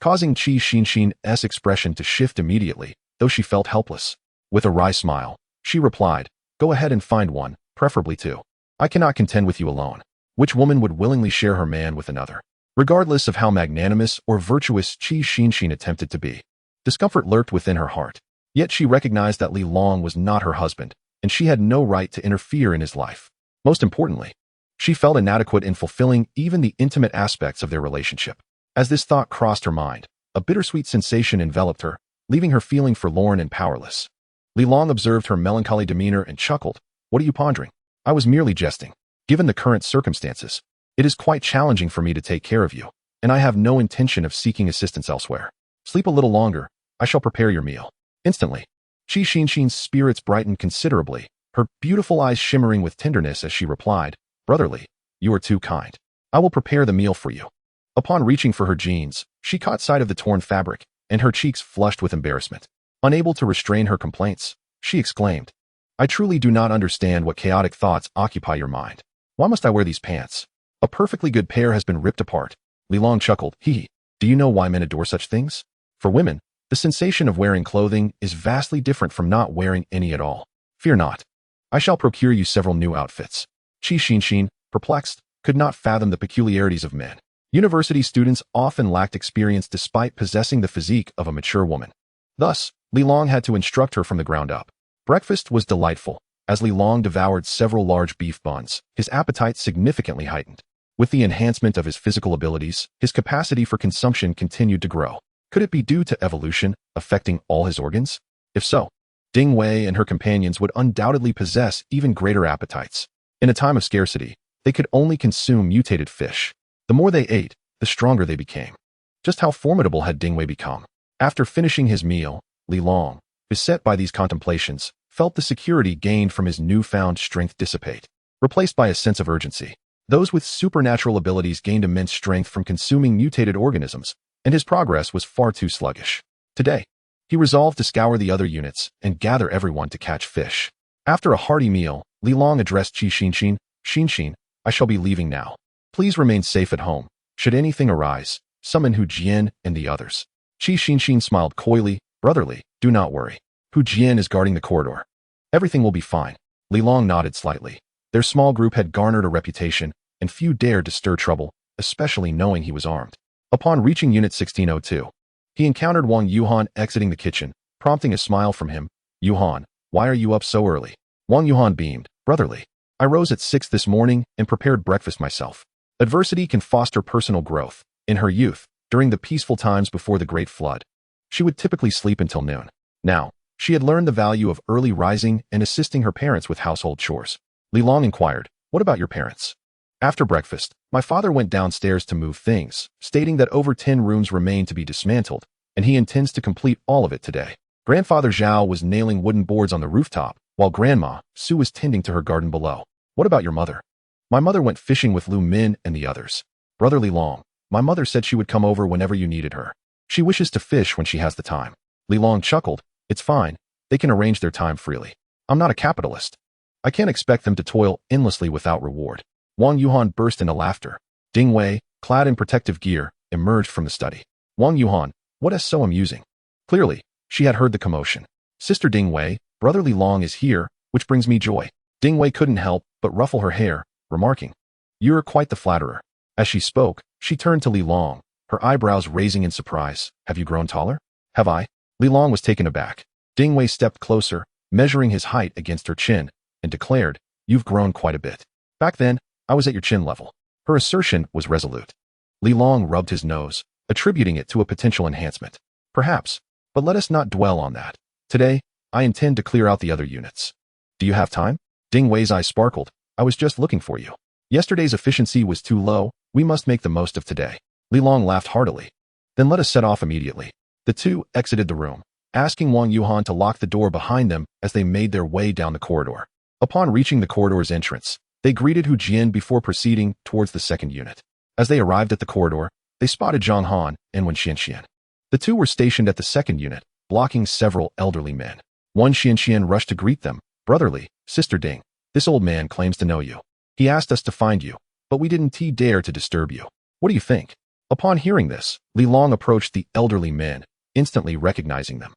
causing Qi Xinxin's expression to shift immediately, though she felt helpless. With a wry smile, she replied, go ahead and find one, preferably 2. I cannot contend with you alone. Which woman would willingly share her man with another? Regardless of how magnanimous or virtuous Qi Xinxin attempted to be, discomfort lurked within her heart. Yet she recognized that Li Long was not her husband, and she had no right to interfere in his life. Most importantly, she felt inadequate in fulfilling even the intimate aspects of their relationship. As this thought crossed her mind, a bittersweet sensation enveloped her, leaving her feeling forlorn and powerless. Li Long observed her melancholy demeanor and chuckled. What are you pondering? I was merely jesting. Given the current circumstances, it is quite challenging for me to take care of you, and I have no intention of seeking assistance elsewhere. Sleep a little longer. I shall prepare your meal. Instantly, Qi Xinshin's spirits brightened considerably, her beautiful eyes shimmering with tenderness as she replied, "Brotherly, you are too kind. I will prepare the meal for you." Upon reaching for her jeans, she caught sight of the torn fabric, and her cheeks flushed with embarrassment. Unable to restrain her complaints, she exclaimed, "I truly do not understand what chaotic thoughts occupy your mind. Why must I wear these pants? A perfectly good pair has been ripped apart." Li Long chuckled, "Hee. Do you know why men adore such things? For women, the sensation of wearing clothing is vastly different from not wearing any at all. Fear not. I shall procure you several new outfits." Qi Xinshin, perplexed, could not fathom the peculiarities of men. University students often lacked experience despite possessing the physique of a mature woman. Thus, Li Long had to instruct her from the ground up. Breakfast was delightful. As Li Long devoured several large beef buns, his appetite significantly heightened. With the enhancement of his physical abilities, his capacity for consumption continued to grow. Could it be due to evolution, affecting all his organs? If so, Ding Wei and her companions would undoubtedly possess even greater appetites. In a time of scarcity, they could only consume mutated fish. The more they ate, the stronger they became. Just how formidable had Ding Wei become? After finishing his meal, Li Long, beset by these contemplations, felt the security gained from his newfound strength dissipate, replaced by a sense of urgency. Those with supernatural abilities gained immense strength from consuming mutated organisms, and his progress was far too sluggish. Today, he resolved to scour the other units and gather everyone to catch fish. After a hearty meal, Li Long addressed Qi Xinshin, "Xinshin, I shall be leaving now. Please remain safe at home. Should anything arise, summon Hu Jian and the others." Qi Xinshin smiled coyly, "Brotherly, do not worry. Hu Jian is guarding the corridor. Everything will be fine." Li Long nodded slightly. Their small group had garnered a reputation, and few dared to stir trouble, especially knowing he was armed. Upon reaching Unit 1602, he encountered Wang Yuhan exiting the kitchen, prompting a smile from him. "Yuhan, why are you up so early?" Wang Yuhan beamed, "Brotherly, I rose at 6 this morning and prepared breakfast myself." Adversity can foster personal growth. In her youth, during the peaceful times before the Great Flood, she would typically sleep until noon. Now, she had learned the value of early rising and assisting her parents with household chores. Li Long inquired, "What about your parents?" After breakfast, my father went downstairs to move things, stating that over 10 rooms remained to be dismantled, and he intends to complete all of it today. Grandfather Zhao was nailing wooden boards on the rooftop, while Grandma, Su, was tending to her garden below. "What about your mother?" "My mother went fishing with Lu Min and the others." "Brotherly Long, my mother said she would come over whenever you needed her. She wishes to fish when she has the time." Li Long chuckled, "It's fine. They can arrange their time freely. I'm not a capitalist. I can't expect them to toil endlessly without reward." Wang Yuhan burst into laughter. Ding Wei, clad in protective gear, emerged from the study. "Wang Yuhan, what is so amusing?" Clearly, she had heard the commotion. "Sister Ding Wei, Brotherly Long is here, which brings me joy." Ding Wei couldn't help but ruffle her hair, remarking, "You're quite the flatterer." As she spoke, she turned to Li Long, her eyebrows raising in surprise. "Have you grown taller?" "Have I?" Li Long was taken aback. Ding Wei stepped closer, measuring his height against her chin, and declared, "You've grown quite a bit. Back then, I was at your chin level." Her assertion was resolute. Li Long rubbed his nose, attributing it to a potential enhancement. "Perhaps, but let us not dwell on that. Today, I intend to clear out the other units." "Do you have time?" Ding Wei's eyes sparkled. "I was just looking for you. Yesterday's efficiency was too low. We must make the most of today." Li Long laughed heartily. "Then let us set off immediately." The two exited the room, asking Wang Yuhan to lock the door behind them as they made their way down the corridor. Upon reaching the corridor's entrance, they greeted Hu Jian before proceeding towards the second unit. As they arrived at the corridor, they spotted Zhang Han and Wen Xianxian. The two were stationed at the second unit, blocking several elderly men. Wen Xianxian rushed to greet them. "Brotherly, Sister Ding, this old man claims to know you. He asked us to find you, but we didn't dare to disturb you. What do you think?" Upon hearing this, Li Long approached the elderly men, instantly recognizing them.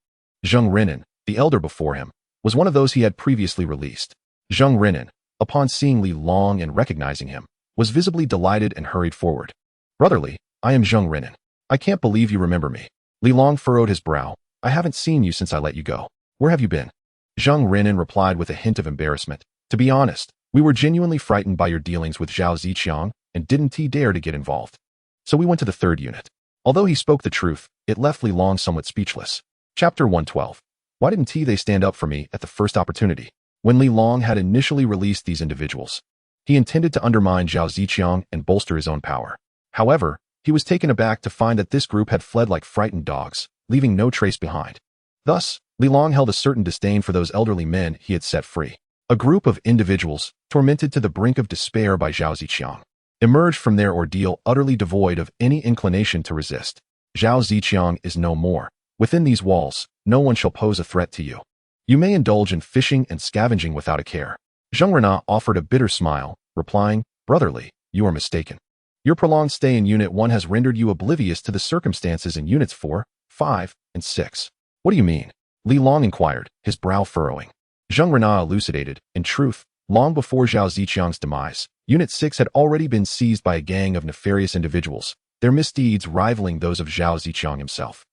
Zheng Renan, the elder before him, was one of those he had previously released. Zheng Renan, upon seeing Li Long and recognizing him, was visibly delighted and hurried forward. "Brotherly, I am Zheng Renan. I can't believe you remember me." Li Long furrowed his brow. "I haven't seen you since I let you go. Where have you been?" Zheng Renan replied with a hint of embarrassment. "To be honest, we were genuinely frightened by your dealings with Zhao Ziqiang and didn't dare to get involved. So we went to the third unit." Although he spoke the truth, it left Li Long somewhat speechless. Chapter 112. Why didn't they stand up for me at the first opportunity? When Li Long had initially released these individuals, He intended to undermine Zhao Ziqiang and bolster his own power. However, he was taken aback to find that this group had fled like frightened dogs, leaving no trace behind. Thus, Li Long held a certain disdain for those elderly men he had set free. A group of individuals, tormented to the brink of despair by Zhao Ziqiang, emerged from their ordeal utterly devoid of any inclination to resist. Zhao Ziqiang is no more. Within these walls, no one shall pose a threat to you. You may indulge in fishing and scavenging without a care. Zheng Rena offered a bitter smile, replying, "Brotherly, you are mistaken. Your prolonged stay in Unit 1 has rendered you oblivious to the circumstances in Units 4, 5, and 6. What do you mean?" Li Long inquired, his brow furrowing. Zheng Rena elucidated, in truth, long before Zhao Ziqiang's demise, Unit 6 had already been seized by a gang of nefarious individuals, their misdeeds rivaling those of Zhao Ziqiang himself.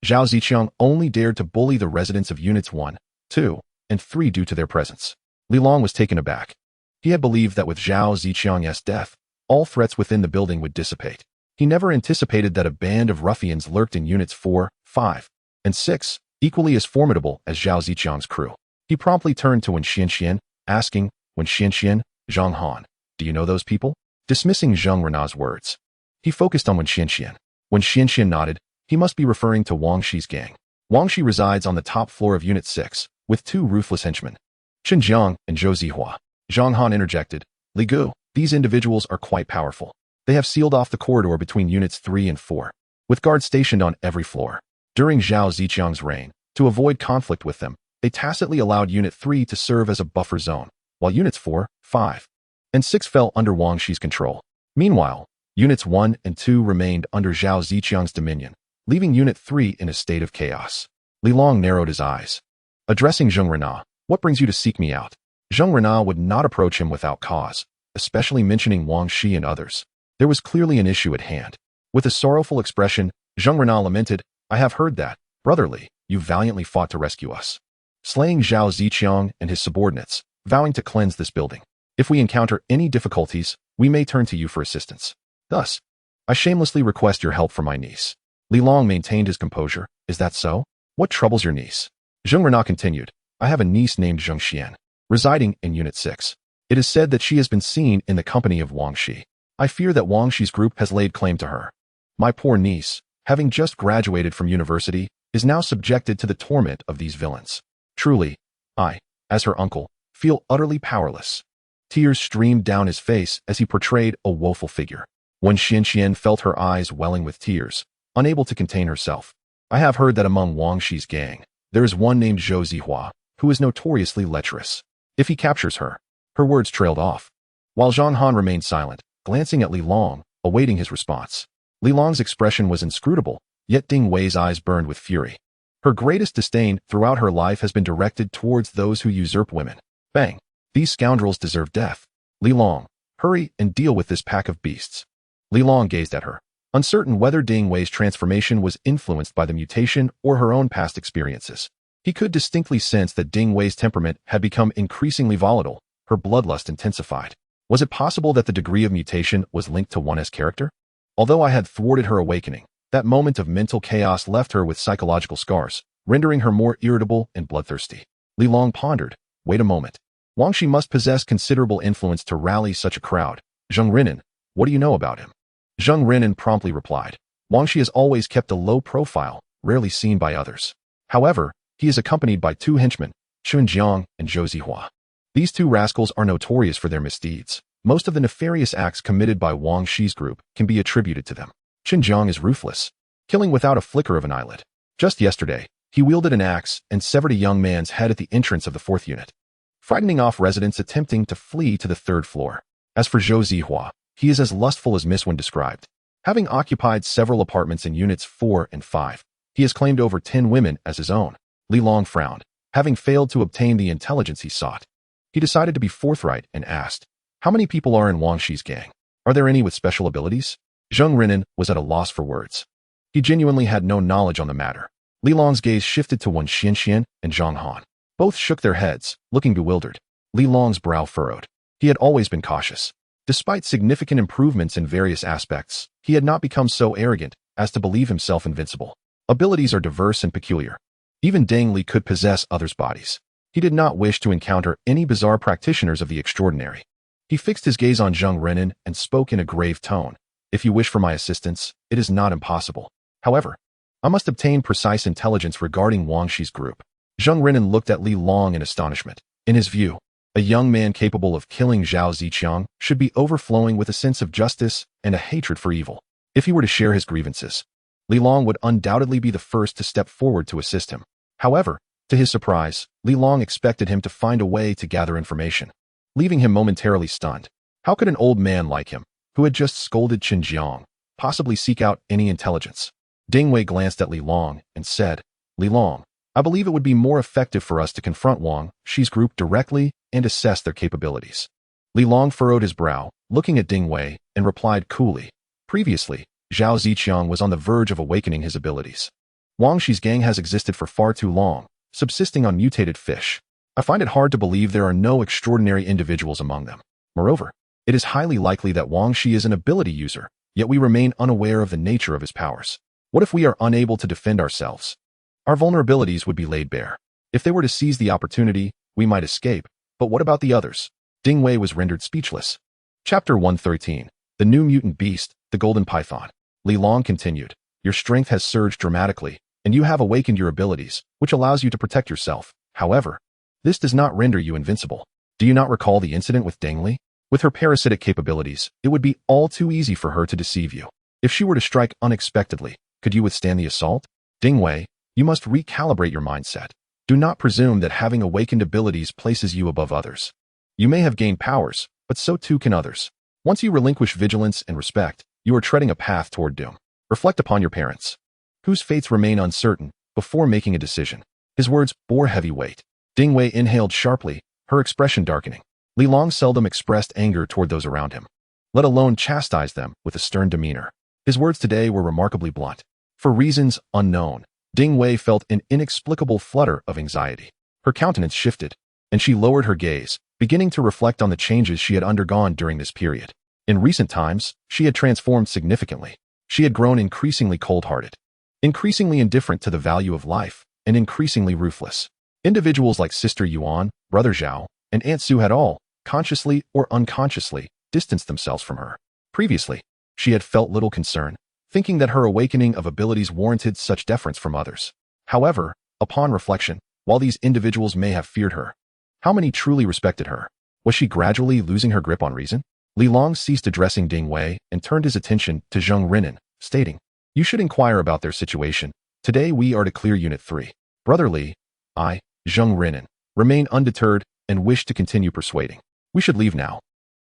Zhao Ziqiang only dared to bully the residents of Units 1, 2, and 3 due to their presence. Li Long was taken aback. He had believed that with Zhao Ziqiang's death, all threats within the building would dissipate. He never anticipated that a band of ruffians lurked in Units 4, 5, and 6, equally as formidable as Zhao Ziqiang's crew. He promptly turned to Wen Xianxian, asking, "Wen Xianxian, Zhang Han, do you know those people?" Dismissing Zheng Rena's words, he focused on Wen Xianxian. When Xianxian nodded, he must be referring to Wang Shi's gang. Wang Shi resides on the top floor of Unit 6, with 2 ruthless henchmen, Chen Jiang and Zhou Zihua. Zhang Han interjected, "Li Gu, these individuals are quite powerful. They have sealed off the corridor between Units 3 and 4, with guards stationed on every floor. During Zhao Ziqiang's reign, to avoid conflict with them, they tacitly allowed Unit 3 to serve as a buffer zone, while Units 4, 5, and 6 fell under Wang Shi's control. Meanwhile, Units 1 and 2 remained under Zhao Ziqiang's dominion, leaving Unit 3 in a state of chaos." Li Long narrowed his eyes. Addressing Zheng Rena, "What brings you to seek me out?" Zheng Rena would not approach him without cause, especially mentioning Wang Shi and others. There was clearly an issue at hand. With a sorrowful expression, Zheng Rena lamented, "I have heard that, brotherly, you valiantly fought to rescue us, slaying Zhao Ziqiang and his subordinates, vowing to cleanse this building. If we encounter any difficulties, we may turn to you for assistance. Thus, I shamelessly request your help for my niece." Li Long maintained his composure. "Is that so? What troubles your niece?" Zheng Rena continued, "I have a niece named Zheng Xian, residing in Unit 6. It is said that she has been seen in the company of Wang Shi. I fear that Wang Shi's group has laid claim to her. My poor niece, having just graduated from university, is now subjected to the torment of these villains. Truly, I, as her uncle, feel utterly powerless." Tears streamed down his face as he portrayed a woeful figure. When Xianxian felt her eyes welling with tears, unable to contain herself. "I have heard that among Wang Shi's gang, there is one named Zhou Zihua, who is notoriously lecherous. If he captures her..." Her words trailed off, while Zhang Han remained silent, glancing at Li Long, awaiting his response. Li Long's expression was inscrutable, yet Ding Wei's eyes burned with fury. Her greatest disdain throughout her life has been directed towards those who usurp women. Bang! These scoundrels deserve death. Li Long, hurry and deal with this pack of beasts. Li Long gazed at her, uncertain whether Ding Wei's transformation was influenced by the mutation or her own past experiences. He could distinctly sense that Ding Wei's temperament had become increasingly volatile, her bloodlust intensified. Was it possible that the degree of mutation was linked to one's character? Although I had thwarted her awakening, that moment of mental chaos left her with psychological scars, rendering her more irritable and bloodthirsty. Li Long pondered, "Wait a moment. Wang Shi must possess considerable influence to rally such a crowd. Zheng Renan, what do you know about him?" Zheng Renan promptly replied, "Wang Shi has always kept a low profile, rarely seen by others. However, he is accompanied by 2 henchmen, Chen Jiang and Zhou Zihua. These 2 rascals are notorious for their misdeeds. Most of the nefarious acts committed by Wang Shi's group can be attributed to them. Chen Jiang is ruthless, killing without a flicker of an eyelid. Just yesterday, he wielded an axe and severed a young man's head at the entrance of the 4th unit, frightening off residents attempting to flee to the 3rd floor. As for Zhou Zihua, he is as lustful as Miss Wen described. Having occupied several apartments in Units 4 and 5, he has claimed over 10 women as his own." Li Long frowned, having failed to obtain the intelligence he sought. He decided to be forthright and asked, "How many people are in Wang Shi's gang? Are there any with special abilities?" Zheng Renan was at a loss for words. He genuinely had no knowledge on the matter. Li Long's gaze shifted to Wen Xianxian and Zhang Han. Both shook their heads, looking bewildered. Li Long's brow furrowed. He had always been cautious. Despite significant improvements in various aspects, he had not become so arrogant as to believe himself invincible. Abilities are diverse and peculiar. Even Deng Li could possess others' bodies. He did not wish to encounter any bizarre practitioners of the extraordinary. He fixed his gaze on Zheng Renan and spoke in a grave tone. If you wish for my assistance, it is not impossible. However, I must obtain precise intelligence regarding Wang Shi's group. Zheng Renan looked at Li Long in astonishment. In his view, a young man capable of killing Zhao Ziqiang should be overflowing with a sense of justice and a hatred for evil. If he were to share his grievances, Li Long would undoubtedly be the first to step forward to assist him. However, to his surprise, Li Long expected him to find a way to gather information, leaving him momentarily stunned. How could an old man like him, who had just scolded Qin Jiang, possibly seek out any intelligence? Ding Wei glanced at Li Long and said, Li Long, I believe it would be more effective for us to confront Wang Shi's group directly and assess their capabilities. Li Long furrowed his brow, looking at Ding Wei, and replied coolly. Previously, Zhao Ziqiang was on the verge of awakening his abilities. Wang Shi's gang has existed for far too long, subsisting on mutated fish. I find it hard to believe there are no extraordinary individuals among them. Moreover, it is highly likely that Wang Shi is an ability user, yet we remain unaware of the nature of his powers. What if we are unable to defend ourselves? Our vulnerabilities would be laid bare. If they were to seize the opportunity, we might escape, but what about the others? Ding Wei was rendered speechless. Chapter 113. The New Mutant Beast, the Golden Python. Li Long continued, your strength has surged dramatically, and you have awakened your abilities, which allows you to protect yourself. However, this does not render you invincible. Do you not recall the incident with Deng Li? With her parasitic capabilities, it would be all too easy for her to deceive you. If she were to strike unexpectedly, could you withstand the assault? Ding Wei, you must recalibrate your mindset. Do not presume that having awakened abilities places you above others. You may have gained powers, but so too can others. Once you relinquish vigilance and respect, you are treading a path toward doom. Reflect upon your parents, whose fates remain uncertain, before making a decision. His words bore heavy weight. Ding Wei inhaled sharply, her expression darkening. Li Long seldom expressed anger toward those around him, let alone chastise them with a stern demeanor. His words today were remarkably blunt. For reasons unknown, Ding Wei felt an inexplicable flutter of anxiety. Her countenance shifted, and she lowered her gaze, beginning to reflect on the changes she had undergone during this period. In recent times, she had transformed significantly. She had grown increasingly cold-hearted, increasingly indifferent to the value of life, and increasingly ruthless. Individuals like Sister Yuan, Brother Zhao, and Aunt Su had all, consciously or unconsciously, distanced themselves from her. Previously, she had felt little concern, thinking that her awakening of abilities warranted such deference from others. However, upon reflection, while these individuals may have feared her, how many truly respected her? Was she gradually losing her grip on reason? Li Long ceased addressing Ding Wei and turned his attention to Zheng Renan, stating, you should inquire about their situation. Today we are to clear Unit 3. Brother Li, I, Zheng Renan, remain undeterred and wish to continue persuading. We should leave now.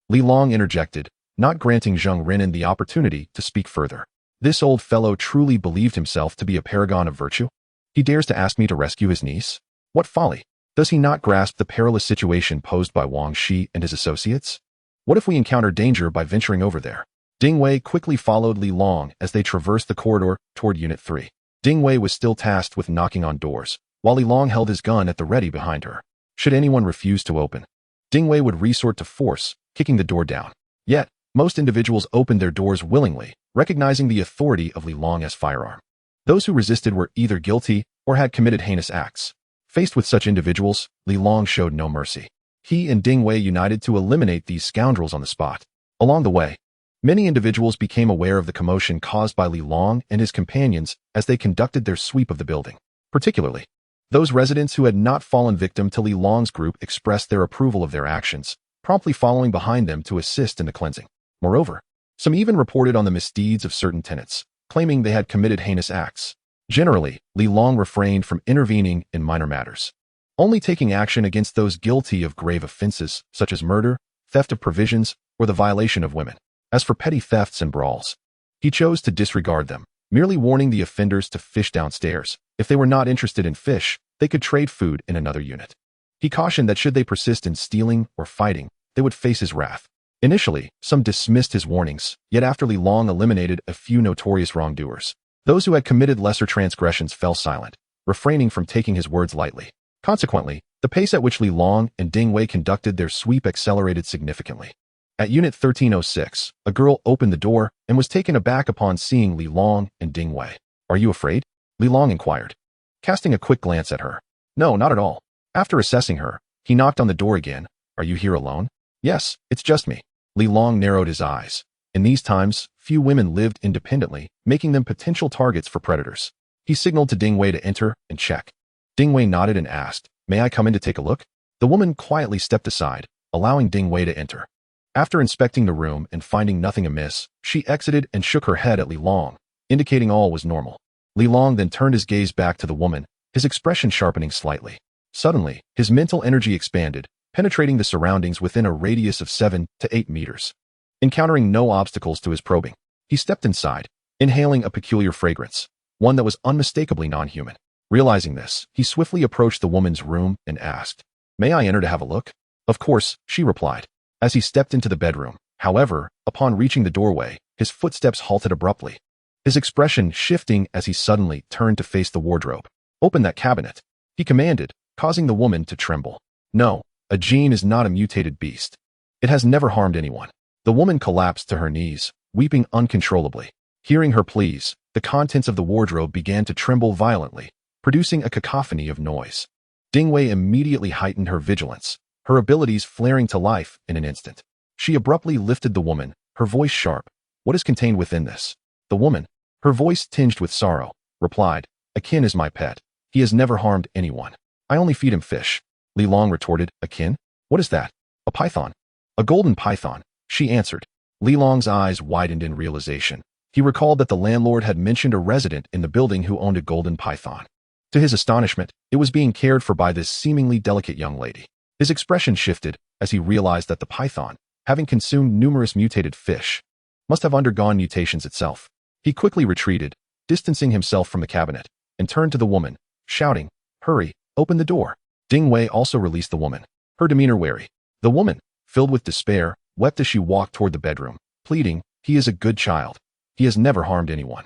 Li Long interjected, not granting Zheng Renan the opportunity to speak further. This old fellow truly believed himself to be a paragon of virtue? He dares to ask me to rescue his niece? What folly! Does he not grasp the perilous situation posed by Wang Shi and his associates? What if we encounter danger by venturing over there? Ding Wei quickly followed Li Long as they traversed the corridor toward Unit 3. Ding Wei was still tasked with knocking on doors, while Li Long held his gun at the ready behind her. Should anyone refuse to open, Ding Wei would resort to force, kicking the door down. Yet, most individuals opened their doors willingly, recognizing the authority of Li Long as firearm. Those who resisted were either guilty or had committed heinous acts. Faced with such individuals, Li Long showed no mercy. He and Ding Wei united to eliminate these scoundrels on the spot. Along the way, many individuals became aware of the commotion caused by Li Long and his companions as they conducted their sweep of the building. Particularly, those residents who had not fallen victim to Li Long's group expressed their approval of their actions, promptly following behind them to assist in the cleansing. Moreover, some even reported on the misdeeds of certain tenants, claiming they had committed heinous acts. Generally, Li Long refrained from intervening in minor matters, only taking action against those guilty of grave offenses such as murder, theft of provisions, or the violation of women. As for petty thefts and brawls, he chose to disregard them, merely warning the offenders to fish downstairs. If they were not interested in fish, they could trade food in another unit. He cautioned that should they persist in stealing or fighting, they would face his wrath. Initially, some dismissed his warnings, yet after Li Long eliminated a few notorious wrongdoers, those who had committed lesser transgressions fell silent, refraining from taking his words lightly. Consequently, the pace at which Li Long and Ding Wei conducted their sweep accelerated significantly. At Unit 1306, a girl opened the door and was taken aback upon seeing Li Long and Ding Wei. Are you afraid? Li Long inquired, casting a quick glance at her. No, not at all. After assessing her, he knocked on the door again. Are you here alone? Yes, it's just me. Li Long narrowed his eyes. In these times, few women lived independently, making them potential targets for predators. He signaled to Ding Wei to enter and check. Ding Wei nodded and asked, "May I come in to take a look?" The woman quietly stepped aside, allowing Ding Wei to enter. After inspecting the room and finding nothing amiss, she exited and shook her head at Li Long, indicating all was normal. Li Long then turned his gaze back to the woman, his expression sharpening slightly. Suddenly, his mental energy expanded, penetrating the surroundings within a radius of 7 to 8 meters. Encountering no obstacles to his probing, he stepped inside, inhaling a peculiar fragrance, one that was unmistakably non-human. Realizing this, he swiftly approached the woman's room and asked, "May I enter to have a look?" "Of course," she replied. As he stepped into the bedroom, however, upon reaching the doorway, his footsteps halted abruptly, his expression shifting as he suddenly turned to face the wardrobe. "Open that cabinet," he commanded, causing the woman to tremble. "No, a gene is not a mutated beast. It has never harmed anyone." The woman collapsed to her knees, weeping uncontrollably. Hearing her pleas, the contents of the wardrobe began to tremble violently, producing a cacophony of noise. Ding Wei immediately heightened her vigilance, her abilities flaring to life in an instant. She abruptly lifted the woman, her voice sharp. "What is contained within this?" The woman, her voice tinged with sorrow, replied, "Akin is my pet. He has never harmed anyone. I only feed him fish." Li Long retorted, "Akin? What is that?" "A python." "A golden python," she answered. Li Long's eyes widened in realization. He recalled that the landlord had mentioned a resident in the building who owned a golden python. To his astonishment, it was being cared for by this seemingly delicate young lady. His expression shifted as he realized that the python, having consumed numerous mutated fish, must have undergone mutations itself. He quickly retreated, distancing himself from the cabinet, and turned to the woman, shouting, "Hurry, open the door." Ding Wei also released the woman, her demeanor wary. The woman, filled with despair, wept as she walked toward the bedroom, pleading, "He is a good child. He has never harmed anyone.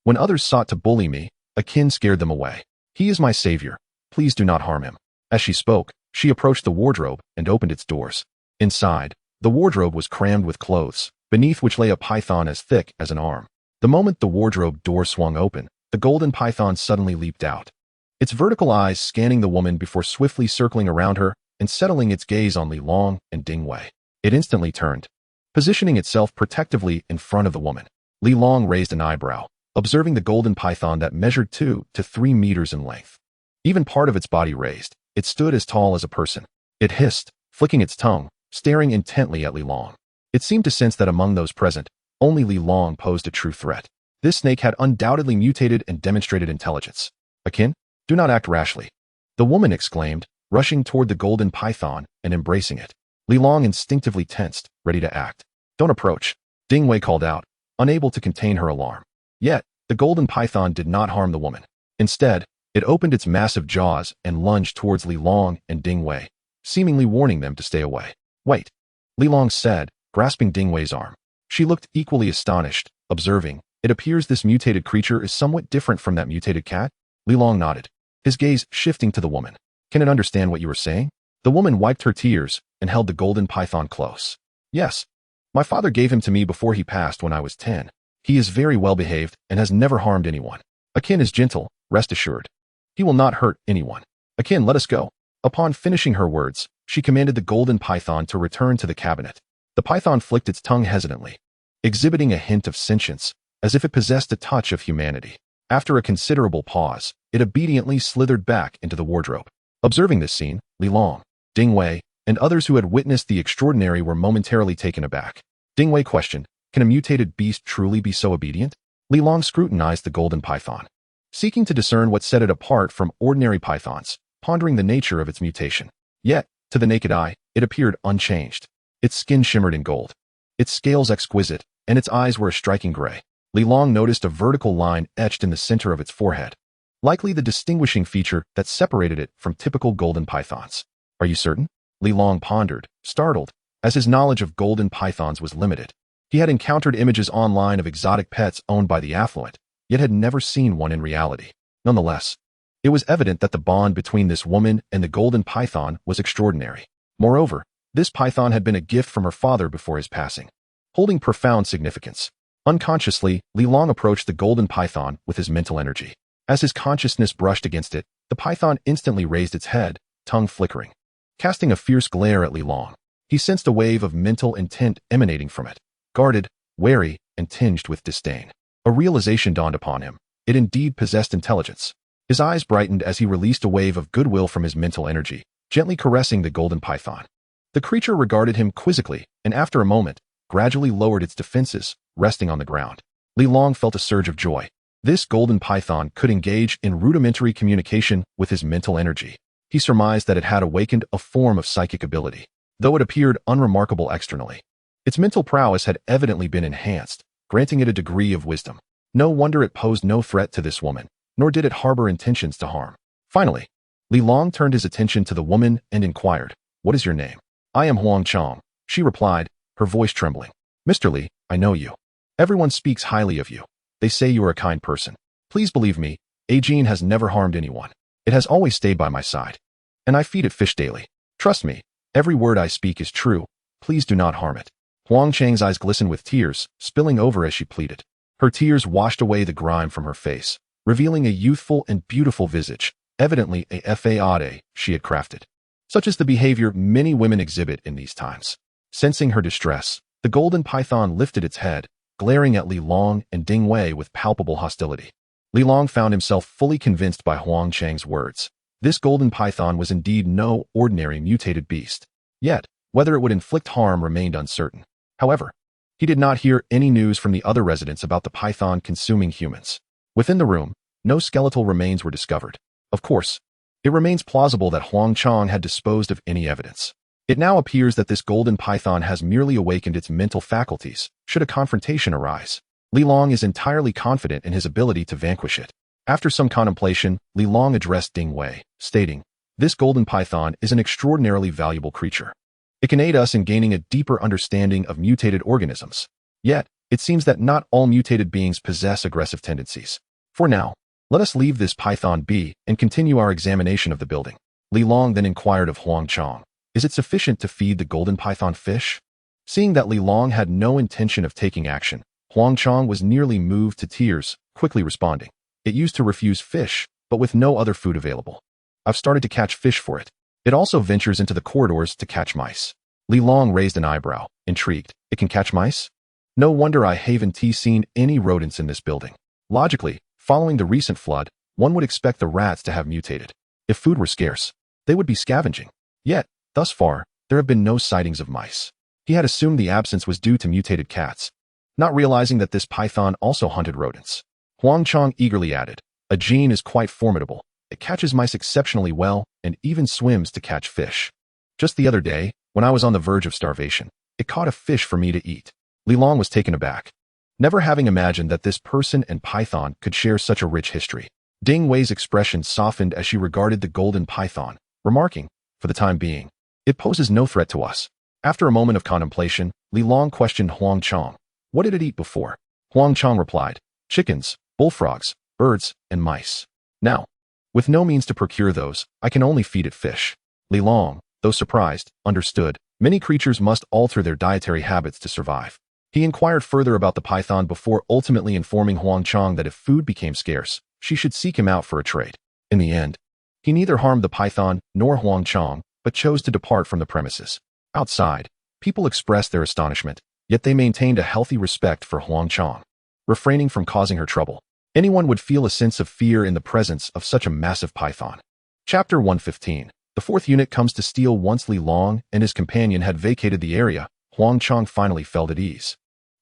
When others sought to bully me, Akin scared them away. He is my savior. Please do not harm him." As she spoke, she approached the wardrobe and opened its doors. Inside, the wardrobe was crammed with clothes, beneath which lay a python as thick as an arm. The moment the wardrobe door swung open, the golden python suddenly leaped out, its vertical eyes scanning the woman before swiftly circling around her and settling its gaze on Li Long and Ding Wei. It instantly turned, positioning itself protectively in front of the woman. Li Long raised an eyebrow, observing the golden python that measured 2 to 3 meters in length. Even part of its body raised, it stood as tall as a person. It hissed, flicking its tongue, staring intently at Li Long. It seemed to sense that among those present, only Li Long posed a true threat. This snake had undoubtedly mutated and demonstrated intelligence. "Akin, do not act rashly," the woman exclaimed, rushing toward the golden python and embracing it. Li Long instinctively tensed, ready to act. "Don't approach," Ding Wei called out, unable to contain her alarm. Yet, the golden python did not harm the woman. Instead, it opened its massive jaws and lunged towards Li Long and Ding Wei, seemingly warning them to stay away. "Wait," Li Long said, grasping Ding Wei's arm. She looked equally astonished, observing, "It appears this mutated creature is somewhat different from that mutated cat." Li Long nodded, his gaze shifting to the woman. "Can it understand what you were saying?" The woman wiped her tears and held the golden python close. "Yes. My father gave him to me before he passed when I was 10. He is very well behaved and has never harmed anyone. Akin is gentle, rest assured. He will not hurt anyone. Akin, let us go." Upon finishing her words, she commanded the golden python to return to the cabinet. The python flicked its tongue hesitantly, exhibiting a hint of sentience, as if it possessed a touch of humanity. After a considerable pause, it obediently slithered back into the wardrobe. Observing this scene, Li Long, Ding Wei, and others who had witnessed the extraordinary were momentarily taken aback. Ding Wei questioned, "Can a mutated beast truly be so obedient?" Li Long scrutinized the golden python, seeking to discern what set it apart from ordinary pythons, pondering the nature of its mutation. Yet, to the naked eye, it appeared unchanged. Its skin shimmered in gold, its scales exquisite, and its eyes were a striking gray. Li Long noticed a vertical line etched in the center of its forehead, likely the distinguishing feature that separated it from typical golden pythons. "Are you certain?" Li Long pondered, startled, as his knowledge of golden pythons was limited. He had encountered images online of exotic pets owned by the affluent, yet had never seen one in reality. Nonetheless, it was evident that the bond between this woman and the golden python was extraordinary. Moreover, this python had been a gift from her father before his passing, holding profound significance. Unconsciously, Li Long approached the golden python with his mental energy. As his consciousness brushed against it, the python instantly raised its head, tongue flickering, casting a fierce glare at Li Long. He sensed a wave of mental intent emanating from it, guarded, wary, and tinged with disdain. A realization dawned upon him. It indeed possessed intelligence. His eyes brightened as he released a wave of goodwill from his mental energy, gently caressing the golden python. The creature regarded him quizzically, and after a moment, gradually lowered its defenses, resting on the ground. Li Long felt a surge of joy. This golden python could engage in rudimentary communication with his mental energy. He surmised that it had awakened a form of psychic ability, though it appeared unremarkable externally. Its mental prowess had evidently been enhanced, granting it a degree of wisdom. No wonder it posed no threat to this woman, nor did it harbor intentions to harm. Finally, Li Long turned his attention to the woman and inquired, "What is your name?" "I am Huang Chong," she replied, her voice trembling. "Mr. Li, I know you. Everyone speaks highly of you. They say you are a kind person. Please believe me, Ajin has never harmed anyone. It has always stayed by my side. And I feed it fish daily. Trust me, every word I speak is true. Please do not harm it." Huang Chang's eyes glistened with tears, spilling over as she pleaded. Her tears washed away the grime from her face, revealing a youthful and beautiful visage, evidently a fade she had crafted. Such is the behavior many women exhibit in these times. Sensing her distress, the golden python lifted its head, glaring at Li Long and Ding Wei with palpable hostility. Li Long found himself fully convinced by Huang Chang's words. This golden python was indeed no ordinary mutated beast. Yet, whether it would inflict harm remained uncertain. However, he did not hear any news from the other residents about the python consuming humans. Within the room, no skeletal remains were discovered. Of course, it remains plausible that Huang Chang had disposed of any evidence. It now appears that this golden python has merely awakened its mental faculties, should a confrontation arise. Li Long is entirely confident in his ability to vanquish it. After some contemplation, Li Long addressed Ding Wei, stating, "This golden python is an extraordinarily valuable creature. It can aid us in gaining a deeper understanding of mutated organisms. Yet, it seems that not all mutated beings possess aggressive tendencies. For now, let us leave this python be and continue our examination of the building." Li Long then inquired of Huang Chang, "Is it sufficient to feed the golden python fish?" Seeing that Li Long had no intention of taking action, Huang Chang was nearly moved to tears, quickly responding, "It used to refuse fish, but with no other food available. I've started to catch fish for it. It also ventures into the corridors to catch mice." Li Long raised an eyebrow, intrigued. "It can catch mice? No wonder I haven't seen any rodents in this building." Logically, following the recent flood, one would expect the rats to have mutated. If food were scarce, they would be scavenging. Yet, thus far, there have been no sightings of mice. He had assumed the absence was due to mutated cats, not realizing that this python also hunted rodents. Huang Chang eagerly added, "A gene is quite formidable. It catches mice exceptionally well and even swims to catch fish. Just the other day, when I was on the verge of starvation, it caught a fish for me to eat." Li Long was taken aback, never having imagined that this person and python could share such a rich history. Ding Wei's expression softened as she regarded the golden python, remarking, "For the time being, it poses no threat to us." After a moment of contemplation, Li Long questioned Huang Chang, "What did it eat before?" Huang Chang replied, "Chickens, bullfrogs, birds, and mice. Now, with no means to procure those, I can only feed it fish." Li Long, though surprised, understood. Many creatures must alter their dietary habits to survive. He inquired further about the python before ultimately informing Huang Chang that if food became scarce, she should seek him out for a trade. In the end, he neither harmed the python nor Huang Chang, but chose to depart from the premises. Outside, people expressed their astonishment, yet they maintained a healthy respect for Huang Chang, refraining from causing her trouble. Anyone would feel a sense of fear in the presence of such a massive python. Chapter 115. The fourth unit comes to steal. Once Li Long and his companion had vacated the area, Huang Chang finally felt at ease.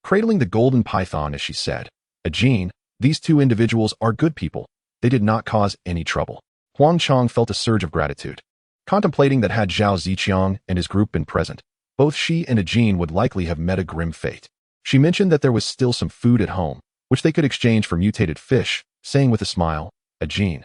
Cradling the golden python as she said, "Ajin, these two individuals are good people. They did not cause any trouble." Huang Chang felt a surge of gratitude, contemplating that had Zhao Ziqiang and his group been present, both she and Ajin would likely have met a grim fate. She mentioned that there was still some food at home, which they could exchange for mutated fish, saying with a smile, "Ajin,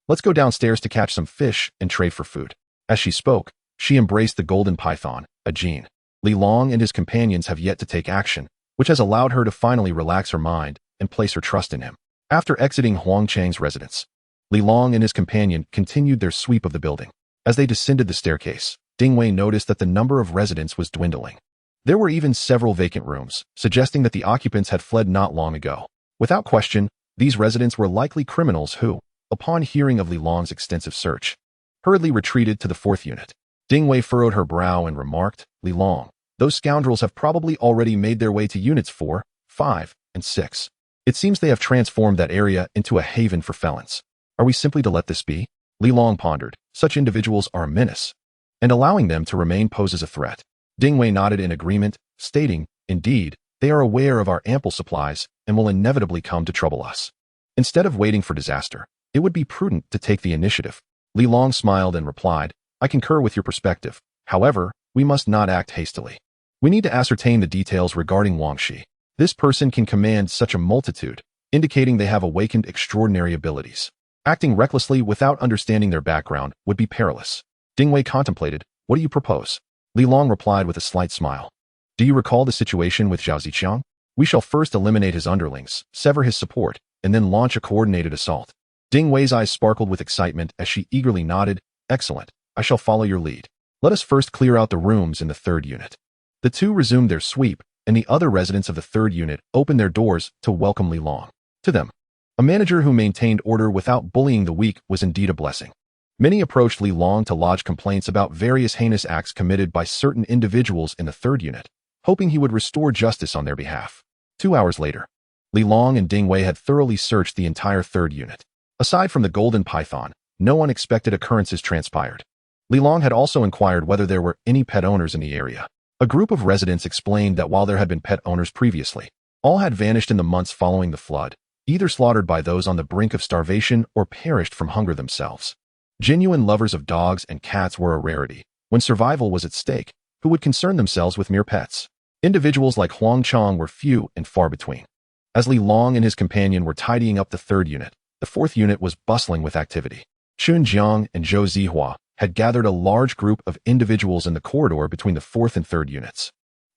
let's go downstairs to catch some fish and trade for food." As she spoke, she embraced the golden python, Ajin. Li Long and his companions have yet to take action, which has allowed her to finally relax her mind and place her trust in him. After exiting Huang Chang's residence, Li Long and his companion continued their sweep of the building. As they descended the staircase, Ding Wei noticed that the number of residents was dwindling. There were even several vacant rooms, suggesting that the occupants had fled not long ago. Without question, these residents were likely criminals who, upon hearing of Li Long's extensive search, hurriedly retreated to the fourth unit. Ding Wei furrowed her brow and remarked, Li Long, those scoundrels have probably already made their way to Units 4, 5, and 6. It seems they have transformed that area into a haven for felons. Are we simply to let this be? Li Long pondered. Such individuals are a menace, and allowing them to remain poses a threat. Ding Wei nodded in agreement, stating, Indeed, they are aware of our ample supplies and will inevitably come to trouble us. Instead of waiting for disaster, it would be prudent to take the initiative. Li Long smiled and replied, I concur with your perspective. However, we must not act hastily. We need to ascertain the details regarding Wang Shi. This person can command such a multitude, indicating they have awakened extraordinary abilities. Acting recklessly without understanding their background would be perilous. Ding Wei contemplated, What do you propose? Li Long replied with a slight smile. Do you recall the situation with Zhao Ziqiang? We shall first eliminate his underlings, sever his support, and then launch a coordinated assault. Ding Wei's eyes sparkled with excitement as she eagerly nodded, Excellent, I shall follow your lead. Let us first clear out the rooms in the third unit. The two resumed their sweep, and the other residents of the third unit opened their doors to welcome Li Long. To them, a manager who maintained order without bullying the weak was indeed a blessing. Many approached Li Long to lodge complaints about various heinous acts committed by certain individuals in the third unit, hoping he would restore justice on their behalf. 2 hours later, Li Long and Ding Wei had thoroughly searched the entire third unit. Aside from the golden python, no unexpected occurrences transpired. Li Long had also inquired whether there were any pet owners in the area. A group of residents explained that while there had been pet owners previously, all had vanished in the months following the flood, either slaughtered by those on the brink of starvation or perished from hunger themselves. Genuine lovers of dogs and cats were a rarity. When survival was at stake, who would concern themselves with mere pets? Individuals like Huang Chong were few and far between. As Li Long and his companion were tidying up the third unit, the fourth unit was bustling with activity. Chun Jiang and Zhou Zihua had gathered a large group of individuals in the corridor between the fourth and third units.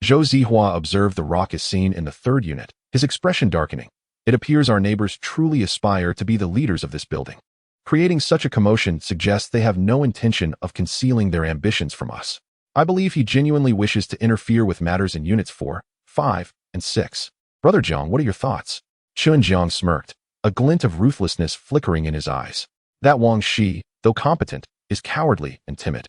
Zhou Zihua observed the raucous scene in the third unit, his expression darkening. It appears our neighbors truly aspire to be the leaders of this building. Creating such a commotion suggests they have no intention of concealing their ambitions from us. I believe he genuinely wishes to interfere with matters in Units 4, 5, and 6. Brother Jiang, what are your thoughts? Chun Jiang smirked, a glint of ruthlessness flickering in his eyes. That Wang Shi, though competent, is cowardly and timid.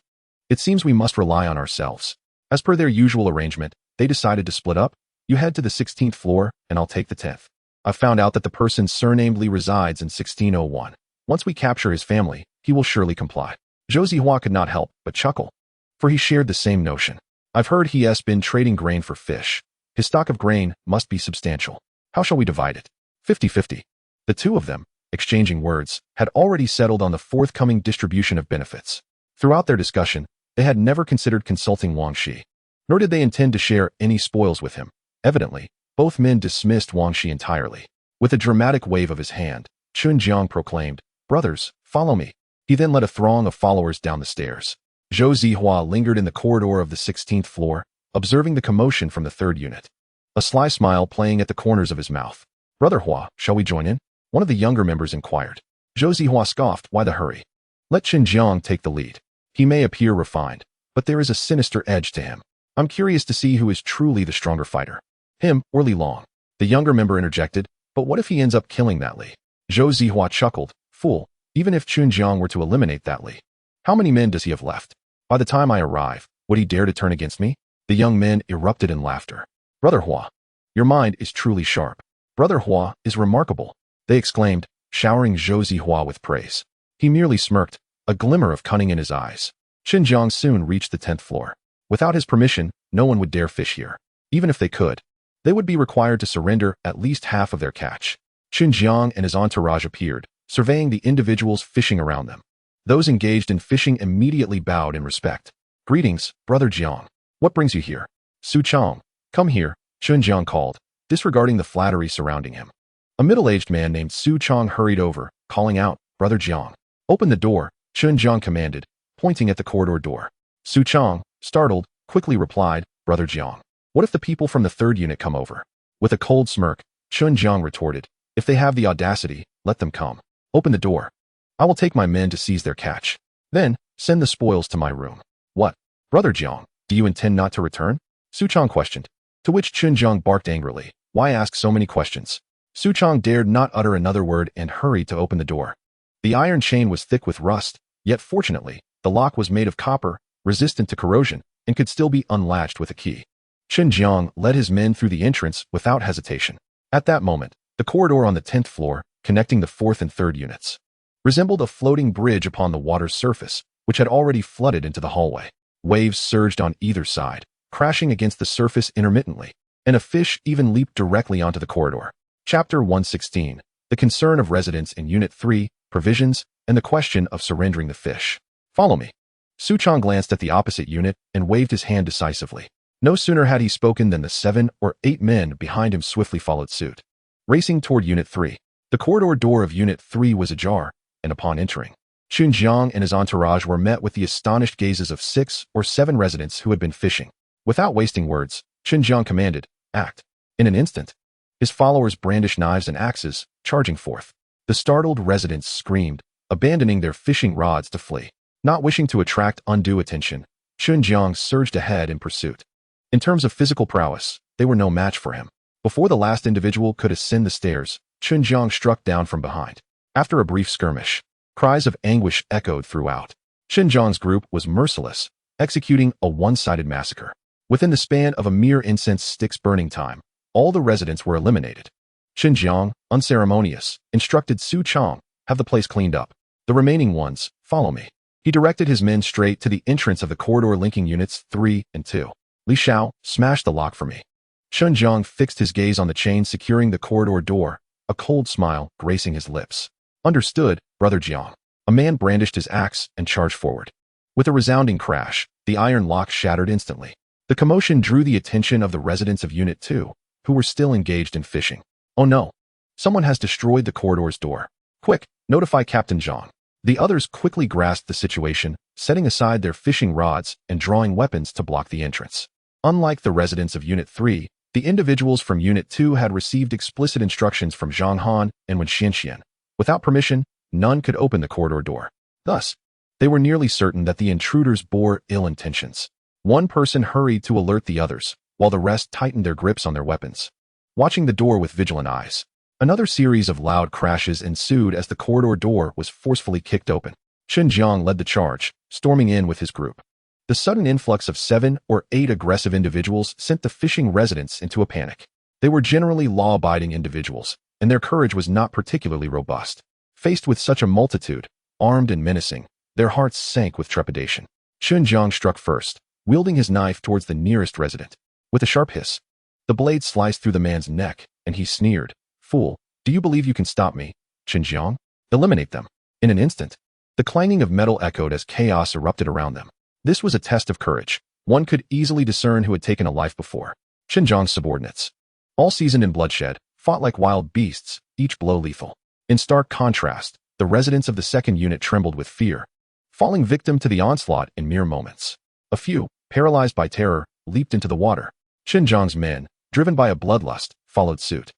It seems we must rely on ourselves. As per their usual arrangement, they decided to split up. You head to the 16th floor, and I'll take the 10th. I've found out that the person surnamed Li resides in 1601. Once we capture his family, he will surely comply. Zhou Zihua could not help but chuckle, for he shared the same notion. I've heard he has been trading grain for fish. His stock of grain must be substantial. How shall we divide it? 50-50. The two of them, exchanging words, had already settled on the forthcoming distribution of benefits. Throughout their discussion, they had never considered consulting Wang Shi, nor did they intend to share any spoils with him. Evidently, both men dismissed Wang Shi entirely. With a dramatic wave of his hand, Chun Jiang proclaimed, Brothers, follow me. He then led a throng of followers down the stairs. Zhou Zihua lingered in the corridor of the 16th floor, observing the commotion from the third unit, a sly smile playing at the corners of his mouth. Brother Hua, shall we join in? One of the younger members inquired. Zhou Zihua scoffed, Why the hurry? Let Chun Jiang take the lead. He may appear refined, but there is a sinister edge to him. I'm curious to see who is truly the stronger fighter, him or Li Long. The younger member interjected, But what if he ends up killing that Li? Zhou Zihua chuckled, Fool, even if Chun Jiang were to eliminate that Li, how many men does he have left? By the time I arrive, would he dare to turn against me? The young men erupted in laughter. Brother Hua, your mind is truly sharp. Brother Hua is remarkable, they exclaimed, showering Zhou Zihua with praise. He merely smirked, a glimmer of cunning in his eyes. Chun Jiang soon reached the 10th floor. Without his permission, no one would dare fish here. Even if they could, they would be required to surrender at least half of their catch. Chun Jiang and his entourage appeared, surveying the individuals fishing around them. Those engaged in fishing immediately bowed in respect. Greetings, Brother Jiang. What brings you here? Su Chong, come here, Chun Jiang called, disregarding the flattery surrounding him. A middle-aged man named Su Chong hurried over, calling out, Brother Jiang. Open the door, Chun Jiang commanded, pointing at the corridor door. Su Chong, startled, quickly replied, Brother Jiang. What if the people from the third unit come over? With a cold smirk, Chun Jiang retorted, If they have the audacity, let them come. Open the door. I will take my men to seize their catch. Then, send the spoils to my room. What? Brother Jiang, do you intend not to return? Su Chong questioned. To which Chun Jiang barked angrily, Why ask so many questions? Su Chong dared not utter another word and hurried to open the door. The iron chain was thick with rust, yet fortunately, the lock was made of copper, resistant to corrosion, and could still be unlatched with a key. Chen Jiang led his men through the entrance without hesitation. At that moment, the corridor on the 10th floor, connecting the 4th and 3rd units, resembled a floating bridge upon the water's surface, which had already flooded into the hallway. Waves surged on either side, crashing against the surface intermittently, and a fish even leaped directly onto the corridor. Chapter 116. The concern of residents in Unit 3, provisions, and the question of surrendering the fish. Follow me. Su Chong glanced at the opposite unit and waved his hand decisively. No sooner had he spoken than the 7 or 8 men behind him swiftly followed suit. Racing toward Unit 3. The corridor door of Unit 3 was ajar, and upon entering, Chun Jiang and his entourage were met with the astonished gazes of 6 or 7 residents who had been fishing. Without wasting words, Chun Jiang commanded, "Act." In an instant, his followers brandished knives and axes, charging forth. The startled residents screamed, abandoning their fishing rods to flee. Not wishing to attract undue attention, Chun Jiang surged ahead in pursuit. In terms of physical prowess, they were no match for him. Before the last individual could ascend the stairs, Chun Jiang struck down from behind. After a brief skirmish, cries of anguish echoed throughout. Chun Jiang's group was merciless, executing a one-sided massacre. Within the span of a mere incense stick's burning time, all the residents were eliminated. Chun Jiang, unceremonious, instructed Su Chong, "Have the place cleaned up. The remaining ones, follow me." He directed his men straight to the entrance of the corridor linking units 3 and 2. "Li Shao, smash the lock for me." Chun Jiang fixed his gaze on the chain securing the corridor door, a cold smile gracing his lips. "Understood, Brother Jiang." A man brandished his axe and charged forward. With a resounding crash, the iron lock shattered instantly. The commotion drew the attention of the residents of Unit 2, who were still engaged in fishing. "Oh no! Someone has destroyed the corridor's door. Quick, notify Captain Zhang." The others quickly grasped the situation, setting aside their fishing rods and drawing weapons to block the entrance. Unlike the residents of Unit 3, the individuals from Unit 2 had received explicit instructions from Zhang Han and Wen Xianxian. Without permission, none could open the corridor door. Thus, they were nearly certain that the intruders bore ill intentions. One person hurried to alert the others, while the rest tightened their grips on their weapons, watching the door with vigilant eyes. Another series of loud crashes ensued as the corridor door was forcefully kicked open. Chun Jiang led the charge, storming in with his group. The sudden influx of 7 or 8 aggressive individuals sent the fishing residents into a panic. They were generally law-abiding individuals, and their courage was not particularly robust. Faced with such a multitude, armed and menacing, their hearts sank with trepidation. Chun Jiang struck first, wielding his knife towards the nearest resident. With a sharp hiss, the blade sliced through the man's neck, and he sneered, "Fool, do you believe you can stop me, Chun Jiang? Eliminate them." In an instant, the clanging of metal echoed as chaos erupted around them. This was a test of courage. One could easily discern who had taken a life before. Chun Jiang's subordinates, all seasoned in bloodshed, fought like wild beasts, each blow lethal. In stark contrast, the residents of the 2nd unit trembled with fear, falling victim to the onslaught in mere moments. A few, paralyzed by terror, leaped into the water. Chun Jiang's men, driven by a bloodlust, followed suit.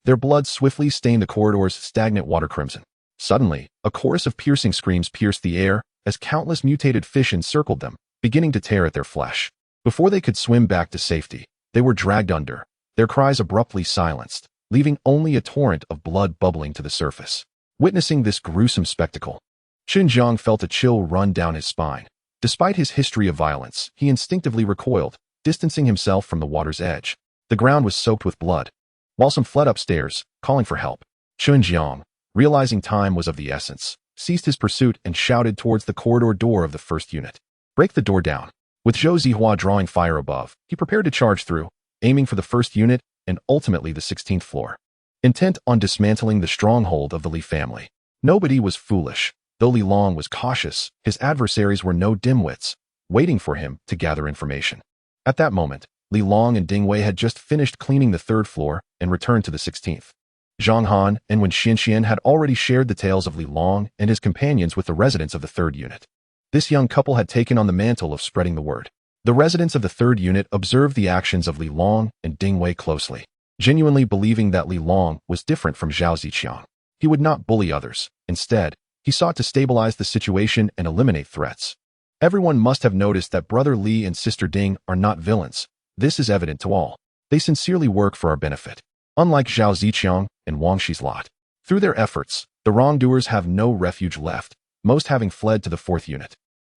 Their blood swiftly stained the corridor's stagnant water crimson. Suddenly, a chorus of piercing screams pierced the air as countless mutated fish encircled them, beginning to tear at their flesh. Before they could swim back to safety, they were dragged under, their cries abruptly silenced, leaving only a torrent of blood bubbling to the surface. Witnessing this gruesome spectacle, Chun Jiang felt a chill run down his spine. Despite his history of violence, he instinctively recoiled, distancing himself from the water's edge. The ground was soaked with blood. While some fled upstairs, calling for help, Chun Jiang, realizing time was of the essence, ceased his pursuit and shouted towards the corridor door of the 1st unit. "Break the door down." With Zhou Zihua drawing fire above, he prepared to charge through, aiming for the 1st unit and ultimately the 16th floor. Intent on dismantling the stronghold of the Li family. Nobody was foolish. Though Li Long was cautious, his adversaries were no dimwits, waiting for him to gather information. At that moment, Li Long and Ding Wei had just finished cleaning the 3rd floor and returned to the 16th. Zhang Han and Wen Xianxian had already shared the tales of Li Long and his companions with the residents of the 3rd unit. This young couple had taken on the mantle of spreading the word. The residents of the 3rd unit observed the actions of Li Long and Ding Wei closely, genuinely believing that Li Long was different from Zhao Ziqiang. He would not bully others. Instead, he sought to stabilize the situation and eliminate threats. Everyone must have noticed that Brother Li and Sister Ding are not villains. This is evident to all. They sincerely work for our benefit. Unlike Zhao Ziqiang and Wang Shi's lot. Through their efforts, the wrongdoers have no refuge left, most having fled to the 4th unit.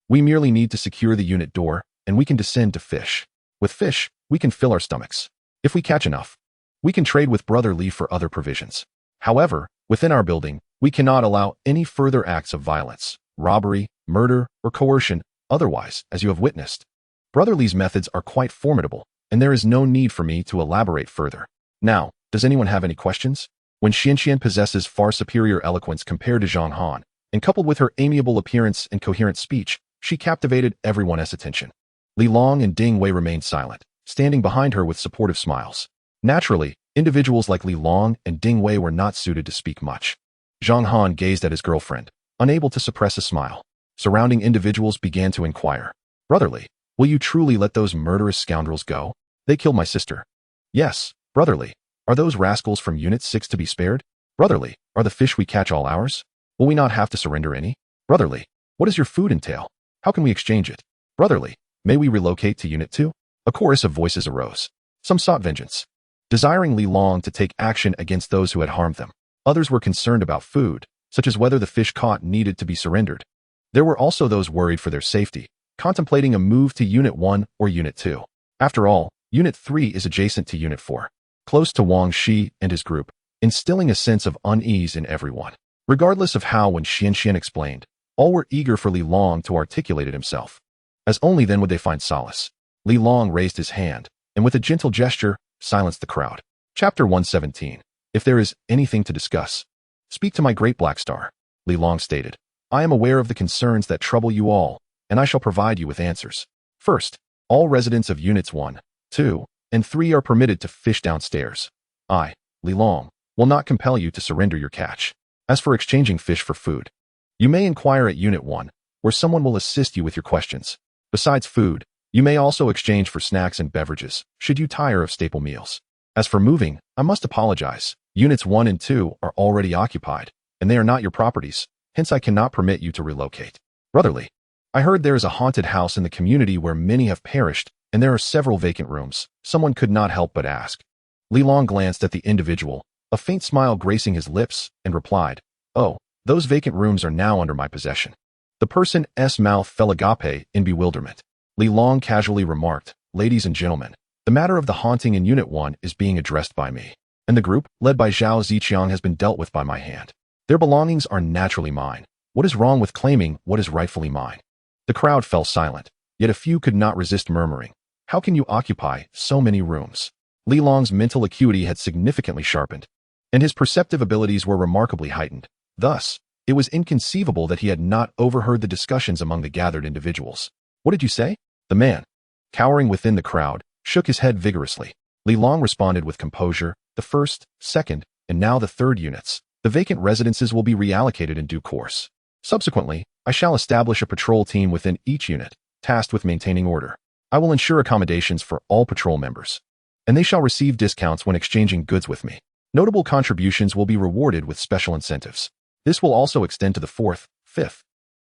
We merely need to secure the unit door, and we can descend to fish. With fish, we can fill our stomachs. If we catch enough, we can trade with Brother Lee for other provisions. However, within our building, we cannot allow any further acts of violence, robbery, murder, or coercion. Otherwise, as you have witnessed, Brother Lee's methods are quite formidable, and there is no need for me to elaborate further. Now, does anyone have any questions? When Xianxian possesses far superior eloquence compared to Zhang Han, and coupled with her amiable appearance and coherent speech, she captivated everyone's attention. Li Long and Ding Wei remained silent, standing behind her with supportive smiles. Naturally, individuals like Li Long and Ding Wei were not suited to speak much. Zhang Han gazed at his girlfriend, unable to suppress a smile. Surrounding individuals began to inquire. Brotherly, will you truly let those murderous scoundrels go? They killed my sister. Yes, Brotherly. Are those rascals from Unit 6 to be spared? Brotherly, are the fish we catch all ours? Will we not have to surrender any? Brotherly, what does your food entail? How can we exchange it? Brotherly, may we relocate to Unit 2? A chorus of voices arose. Some sought vengeance, desiring Li Long to take action against those who had harmed them. Others were concerned about food, such as whether the fish caught needed to be surrendered. There were also those worried for their safety, contemplating a move to Unit 1 or Unit 2. After all, Unit 3 is adjacent to Unit 4, close to Wang Shi and his group, instilling a sense of unease in everyone. Regardless of how when Xianxian explained, all were eager for Li Long to articulate it himself, as only then would they find solace. Li Long raised his hand, and with a gentle gesture, silenced the crowd. Chapter 117. If there is anything to discuss, speak to my great Black Star, Li Long stated. I am aware of the concerns that trouble you all, and I shall provide you with answers. First, all residents of Units 1, 2, and 3 are permitted to fish downstairs. I, Li Long, will not compel you to surrender your catch. As for exchanging fish for food, you may inquire at Unit 1, where someone will assist you with your questions. Besides food, you may also exchange for snacks and beverages, should you tire of staple meals. As for moving, I must apologize. Units 1 and 2 are already occupied, and they are not your properties, hence I cannot permit you to relocate. Brotherly, I heard there is a haunted house in the community where many have perished, and there are several vacant rooms. Someone could not help but ask. Li Long glanced at the individual, a faint smile gracing his lips, and replied, Oh, those vacant rooms are now under my possession. The person's mouth fell agape in bewilderment. Li Long casually remarked, Ladies and gentlemen, the matter of the haunting in Unit 1 is being addressed by me, and the group, led by Zhao Ziqiang, has been dealt with by my hand. Their belongings are naturally mine. What is wrong with claiming what is rightfully mine? The crowd fell silent, yet a few could not resist murmuring. How can you occupy so many rooms? Li Long's mental acuity had significantly sharpened, and his perceptive abilities were remarkably heightened. Thus, it was inconceivable that he had not overheard the discussions among the gathered individuals. What did you say? The man, cowering within the crowd, shook his head vigorously. Li Long responded with composure, the first, second, and now the third units. The vacant residences will be reallocated in due course. Subsequently, I shall establish a patrol team within each unit, tasked with maintaining order. I will ensure accommodations for all patrol members, and they shall receive discounts when exchanging goods with me. Notable contributions will be rewarded with special incentives. This will also extend to the 4th, 5th,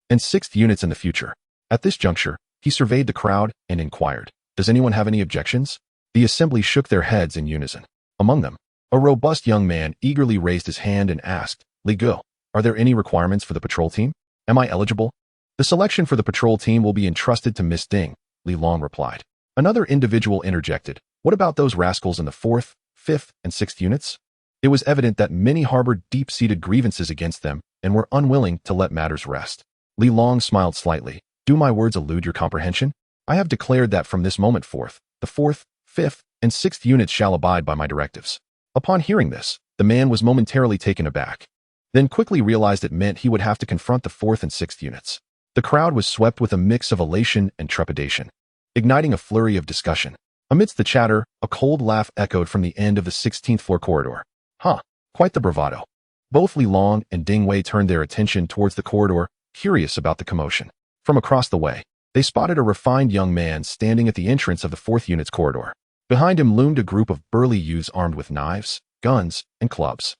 and 6th units in the future. At this juncture, he surveyed the crowd and inquired, Does anyone have any objections? The assembly shook their heads in unison. Among them, a robust young man eagerly raised his hand and asked, Li Gu, are there any requirements for the patrol team? Am I eligible? The selection for the patrol team will be entrusted to Miss Ding, Li Long replied. Another individual interjected, What about those rascals in the 4th, 5th, and 6th units? It was evident that many harbored deep-seated grievances against them and were unwilling to let matters rest. Li Long smiled slightly. Do my words elude your comprehension? I have declared that from this moment forth, the 4th, 5th, and 6th units shall abide by my directives. Upon hearing this, the man was momentarily taken aback, then quickly realized it meant he would have to confront the 4th and 6th units. The crowd was swept with a mix of elation and trepidation, igniting a flurry of discussion. Amidst the chatter, a cold laugh echoed from the end of the 16th floor corridor. Huh, quite the bravado. Both Li Long and Ding Wei turned their attention towards the corridor, curious about the commotion. From across the way, they spotted a refined young man standing at the entrance of the 4th unit's corridor. Behind him loomed a group of burly youths armed with knives, guns, and clubs.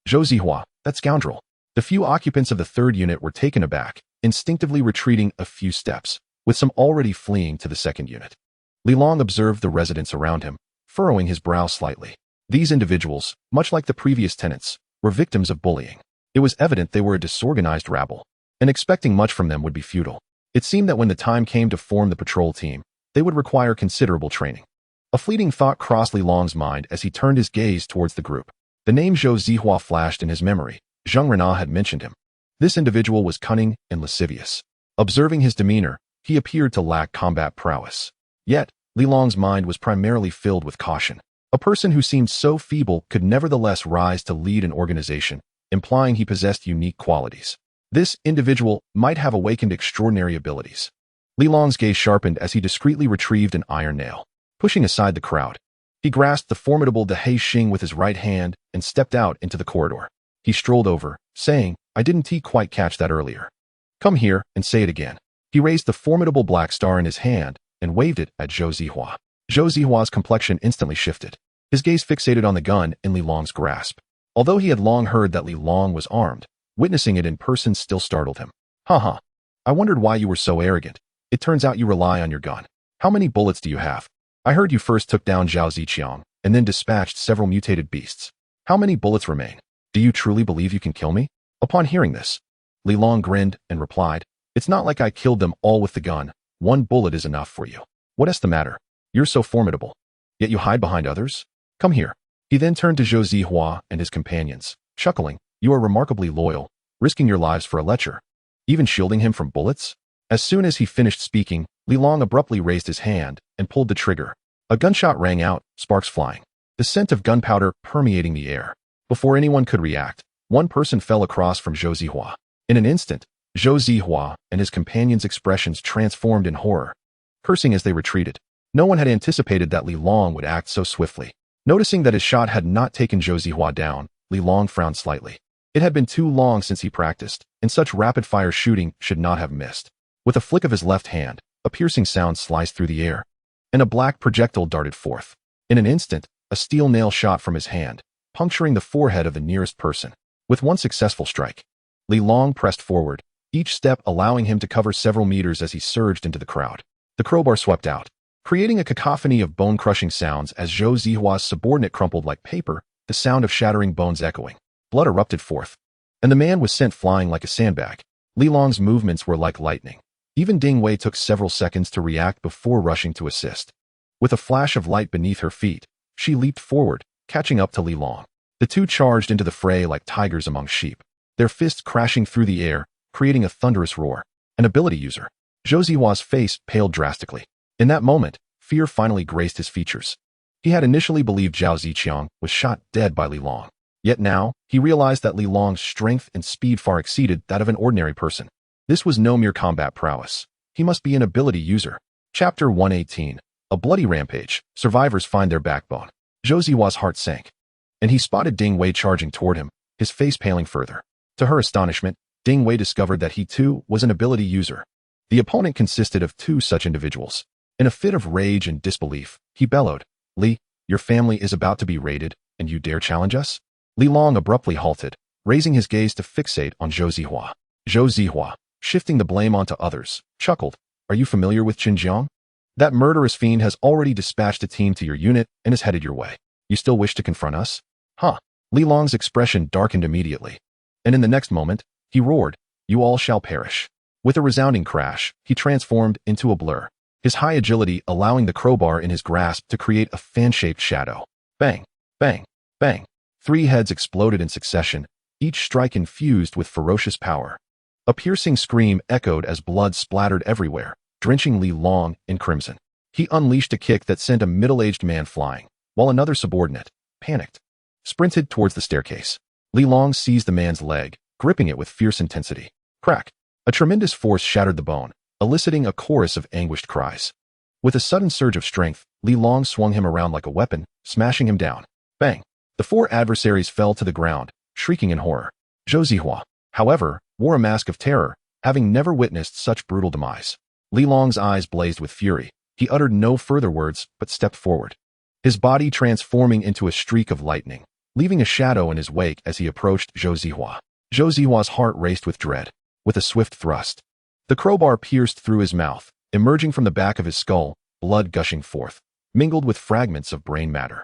Zhou Zihua, that scoundrel. The few occupants of the 3rd unit were taken aback, instinctively retreating a few steps, with some already fleeing to the 2nd unit. Li Long observed the residents around him, furrowing his brow slightly. These individuals, much like the previous tenants, were victims of bullying. It was evident they were a disorganized rabble, and expecting much from them would be futile. It seemed that when the time came to form the patrol team, they would require considerable training. A fleeting thought crossed Li Long's mind as he turned his gaze towards the group. The name Zhou Zihua flashed in his memory. Zheng Renna had mentioned him. This individual was cunning and lascivious. Observing his demeanor, he appeared to lack combat prowess. Yet, Li Long's mind was primarily filled with caution. A person who seemed so feeble could nevertheless rise to lead an organization, implying he possessed unique qualities. This individual might have awakened extraordinary abilities. Li Long's gaze sharpened as he discreetly retrieved an iron nail. Pushing aside the crowd, he grasped the formidable De Hei Xing with his right hand and stepped out into the corridor. He strolled over, saying, "I didn't quite catch that earlier. Come here and say it again." He raised the formidable black star in his hand and waved it at Zhou Zihua. Zhou Zihua's complexion instantly shifted. His gaze fixated on the gun in Li Long's grasp. Although he had long heard that Li Long was armed, witnessing it in person still startled him. "Haha. I wondered why you were so arrogant. It turns out you rely on your gun. How many bullets do you have? I heard you first took down Zhao Ziqiang and then dispatched several mutated beasts. How many bullets remain? Do you truly believe you can kill me?" Upon hearing this, Li Long grinned and replied, "It's not like I killed them all with the gun. One bullet is enough for you. What's the matter? You're so formidable. Yet you hide behind others? Come here." He then turned to Zhou Zihua and his companions, chuckling, "You are remarkably loyal, risking your lives for a lecture, even shielding him from bullets." As soon as he finished speaking, Li Long abruptly raised his hand and pulled the trigger. A gunshot rang out, sparks flying, the scent of gunpowder permeating the air. Before anyone could react, one person fell across from Zhou Zihua. In an instant, Zhou Zihua and his companions' expressions transformed in horror, cursing as they retreated. No one had anticipated that Li Long would act so swiftly. Noticing that his shot had not taken Zhou Zihua down, Li Long frowned slightly. It had been too long since he practiced, and such rapid-fire shooting should not have missed. With a flick of his left hand, a piercing sound sliced through the air, and a black projectile darted forth. In an instant, a steel nail shot from his hand, puncturing the forehead of the nearest person. With one successful strike, Li Long pressed forward, each step allowing him to cover several meters as he surged into the crowd. The crowbar swept out, creating a cacophony of bone-crushing sounds as Zhou Zihua's subordinate crumpled like paper, the sound of shattering bones echoing. Blood erupted forth, and the man was sent flying like a sandbag. Li Long's movements were like lightning. Even Ding Wei took several seconds to react before rushing to assist. With a flash of light beneath her feet, she leaped forward, catching up to Li Long. The two charged into the fray like tigers among sheep, their fists crashing through the air, creating a thunderous roar. An ability user. Zhou Zihua's face paled drastically. In that moment, fear finally graced his features. He had initially believed Zhao Ziqiang was shot dead by Li Long. Yet now, he realized that Li Long's strength and speed far exceeded that of an ordinary person. This was no mere combat prowess. He must be an ability user. Chapter 118. A bloody rampage. Survivors find their backbone. Zhou Zihua's heart sank, and he spotted Ding Wei charging toward him, his face paling further. To her astonishment, Ding Wei discovered that he too was an ability user. The opponent consisted of two such individuals. In a fit of rage and disbelief, he bellowed, "Li, your family is about to be raided, and you dare challenge us?" Li Long abruptly halted, raising his gaze to fixate on Zhou Zihua. Zhou Zihua, shifting the blame onto others, chuckled, "Are you familiar with Xinjiang? That murderous fiend has already dispatched a team to your unit and is headed your way. You still wish to confront us?" Huh. Li Long's expression darkened immediately, and in the next moment, he roared, "You all shall perish." With a resounding crash, he transformed into a blur, his high agility allowing the crowbar in his grasp to create a fan-shaped shadow. Bang, bang, bang. 3 heads exploded in succession, each strike infused with ferocious power. A piercing scream echoed as blood splattered everywhere, drenching Li Long in crimson. He unleashed a kick that sent a middle-aged man flying, while another subordinate, panicked, sprinted towards the staircase. Li Long seized the man's leg, gripping it with fierce intensity. Crack! A tremendous force shattered the bone, eliciting a chorus of anguished cries. With a sudden surge of strength, Li Long swung him around like a weapon, smashing him down. Bang! The 4 adversaries fell to the ground, shrieking in horror. Zhou Zihua, however, wore a mask of terror, having never witnessed such brutal demise. Li Long's eyes blazed with fury. He uttered no further words, but stepped forward, his body transforming into a streak of lightning, leaving a shadow in his wake as he approached Zhou Zihua. Zhou Zihua's heart raced with dread. With a swift thrust, the crowbar pierced through his mouth, emerging from the back of his skull, blood gushing forth, mingled with fragments of brain matter.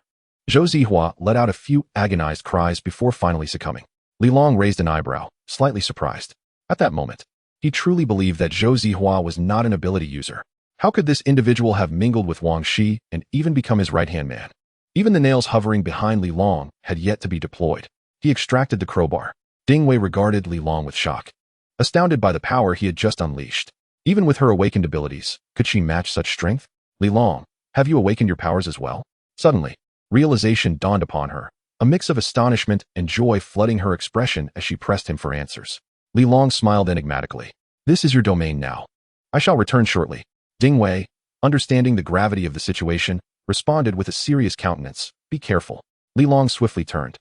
Zhou Zihua let out a few agonized cries before finally succumbing. Li Long raised an eyebrow, slightly surprised. At that moment, He truly believed that Zhou Zihua was not an ability user. How could this individual have mingled with Wang Shi and even become his right-hand man? Even the nails hovering behind Li Long had yet to be deployed. He extracted the crowbar. Ding Wei regarded Li Long with shock, astounded by the power he had just unleashed. Even with her awakened abilities, could she match such strength? Li Long, have you awakened your powers as well? Suddenly, realization dawned upon her, a mix of astonishment and joy flooding her expression as she pressed him for answers. Li Long smiled enigmatically. This is your domain now. I shall return shortly. Ding Wei, understanding the gravity of the situation, responded with a serious countenance. Be careful. Li Long swiftly turned,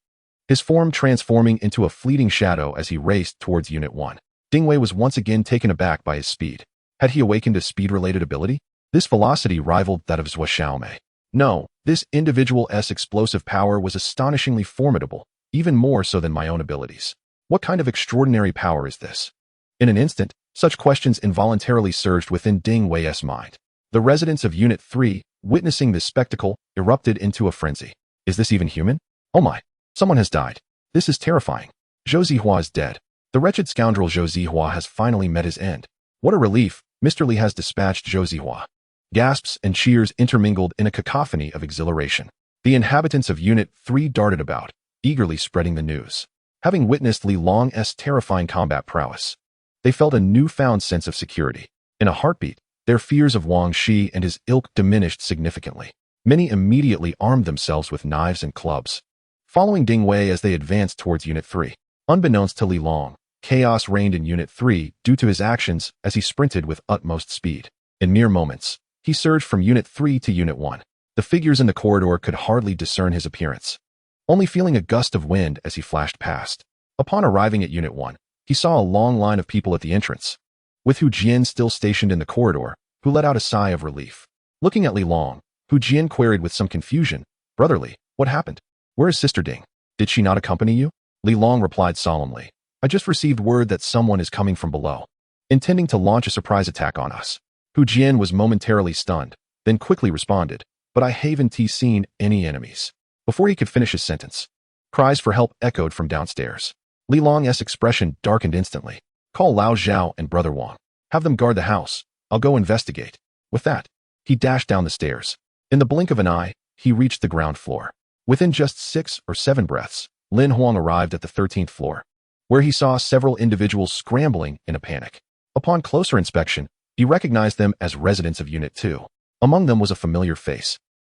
his form transforming into a fleeting shadow as he raced towards Unit 1. Ding Wei was once again taken aback by his speed. Had he awakened a speed-related ability? This velocity rivaled that of Zhou Xiaomei. No, this individual's explosive power was astonishingly formidable, even more so than my own abilities. What kind of extraordinary power is this? In an instant, such questions involuntarily surged within Ding Wei's mind. The residents of Unit 3, witnessing this spectacle, erupted into a frenzy. Is this even human? Oh my, someone has died. This is terrifying. Zhou Zihua is dead. The wretched scoundrel Zhou Zihua has finally met his end. What a relief, Mr. Li has dispatched Zhou Zihua. Gasps and cheers intermingled in a cacophony of exhilaration. The inhabitants of Unit 3 darted about, eagerly spreading the news. Having witnessed Li Long's terrifying combat prowess, they felt a newfound sense of security. In a heartbeat, their fears of Wang Shi and his ilk diminished significantly. Many immediately armed themselves with knives and clubs, following Ding Wei as they advanced towards Unit 3. Unbeknownst to Li Long, chaos reigned in Unit 3 due to his actions as he sprinted with utmost speed. In mere moments, he surged from Unit 3 to Unit 1. The figures in the corridor could hardly discern his appearance, only feeling a gust of wind as he flashed past. Upon arriving at Unit 1, he saw a long line of people at the entrance, with Hu Jian still stationed in the corridor, who let out a sigh of relief. Looking at Li Long, Hu Jian queried with some confusion, Brother Li, what happened? Where is Sister Ding? Did she not accompany you? Li Long replied solemnly, I just received word that someone is coming from below, intending to launch a surprise attack on us. Hu Jian was momentarily stunned, then quickly responded, but I haven't seen any enemies. Before he could finish his sentence, cries for help echoed from downstairs. Li Long's expression darkened instantly. Call Lao Zhao and Brother Wang. Have them guard the house. I'll go investigate. With that, he dashed down the stairs. In the blink of an eye, he reached the ground floor. Within just 6 or 7 breaths, Lin Huang arrived at the 13th floor, where he saw several individuals scrambling in a panic. Upon closer inspection, he recognized them as residents of Unit 2. Among them was a familiar face,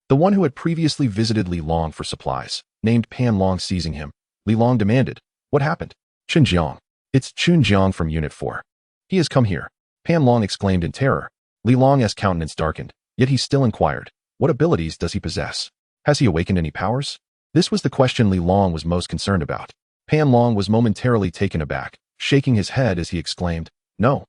the one who had previously visited Li Long for supplies. Named Pan Long. Seizing him, Li Long demanded, What happened? Chunjiang. It's Chunjiang from Unit 4. He has come here. Pan Long exclaimed in terror. Li Long's countenance darkened, yet he still inquired, What abilities does he possess? Has he awakened any powers? This was the question Li Long was most concerned about. Pan Long was momentarily taken aback, shaking his head as he exclaimed, No,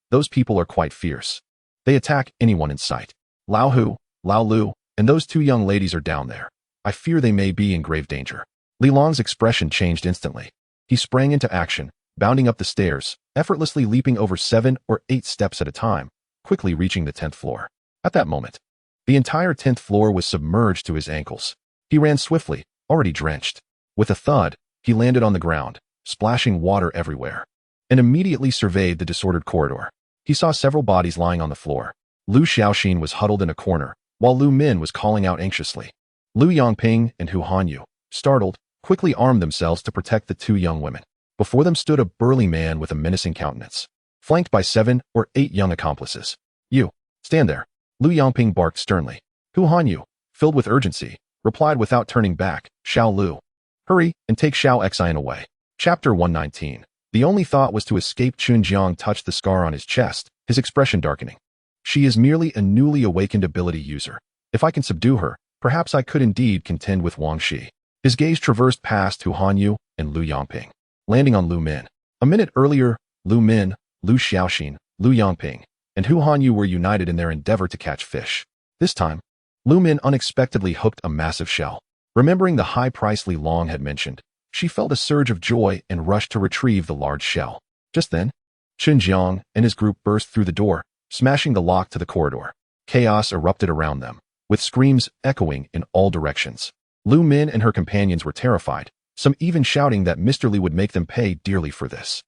those people are quite fierce. They attack anyone in sight. Lao Hu, Lao Lu, and those 2 young ladies are down there. I fear they may be in grave danger. Li Long's expression changed instantly. He sprang into action, bounding up the stairs, effortlessly leaping over 7 or 8 steps at a time, quickly reaching the 10th floor. At that moment, the entire 10th floor was submerged to his ankles. He ran swiftly, already drenched. With a thud, he landed on the ground, splashing water everywhere, and immediately surveyed the disordered corridor. He saw several bodies lying on the floor. Lu Xiaoxin was huddled in a corner, while Lu Min was calling out anxiously. Lu Yongping and Hu Hanyu, startled, quickly armed themselves to protect the 2 young women. Before them stood a burly man with a menacing countenance, flanked by 7 or 8 young accomplices. You, stand there. Lu Yongping barked sternly. Hu Hanyu, filled with urgency, replied without turning back, Xiao Lu. Hurry and take Xiao Xian away. Chapter 119. The only thought was to escape. Chunjiang touched the scar on his chest, his expression darkening. She is merely a newly awakened ability user. If I can subdue her, perhaps I could indeed contend with Wang Shi. His gaze traversed past Hu Hanyu and Lu Yongping, landing on Lu Min. A minute earlier, Lu Min, Lu Xiaoxin, Lu Yongping, and Hu Hanyu were united in their endeavor to catch fish. This time, Lu Min unexpectedly hooked a massive shell. Remembering the high price Li Long had mentioned, she felt a surge of joy and rushed to retrieve the large shell. Just then, Chunjiang and his group burst through the door, smashing the lock to the corridor. Chaos erupted around them, with screams echoing in all directions. Lu Min and her companions were terrified, some even shouting that Mr. Li would make them pay dearly for this.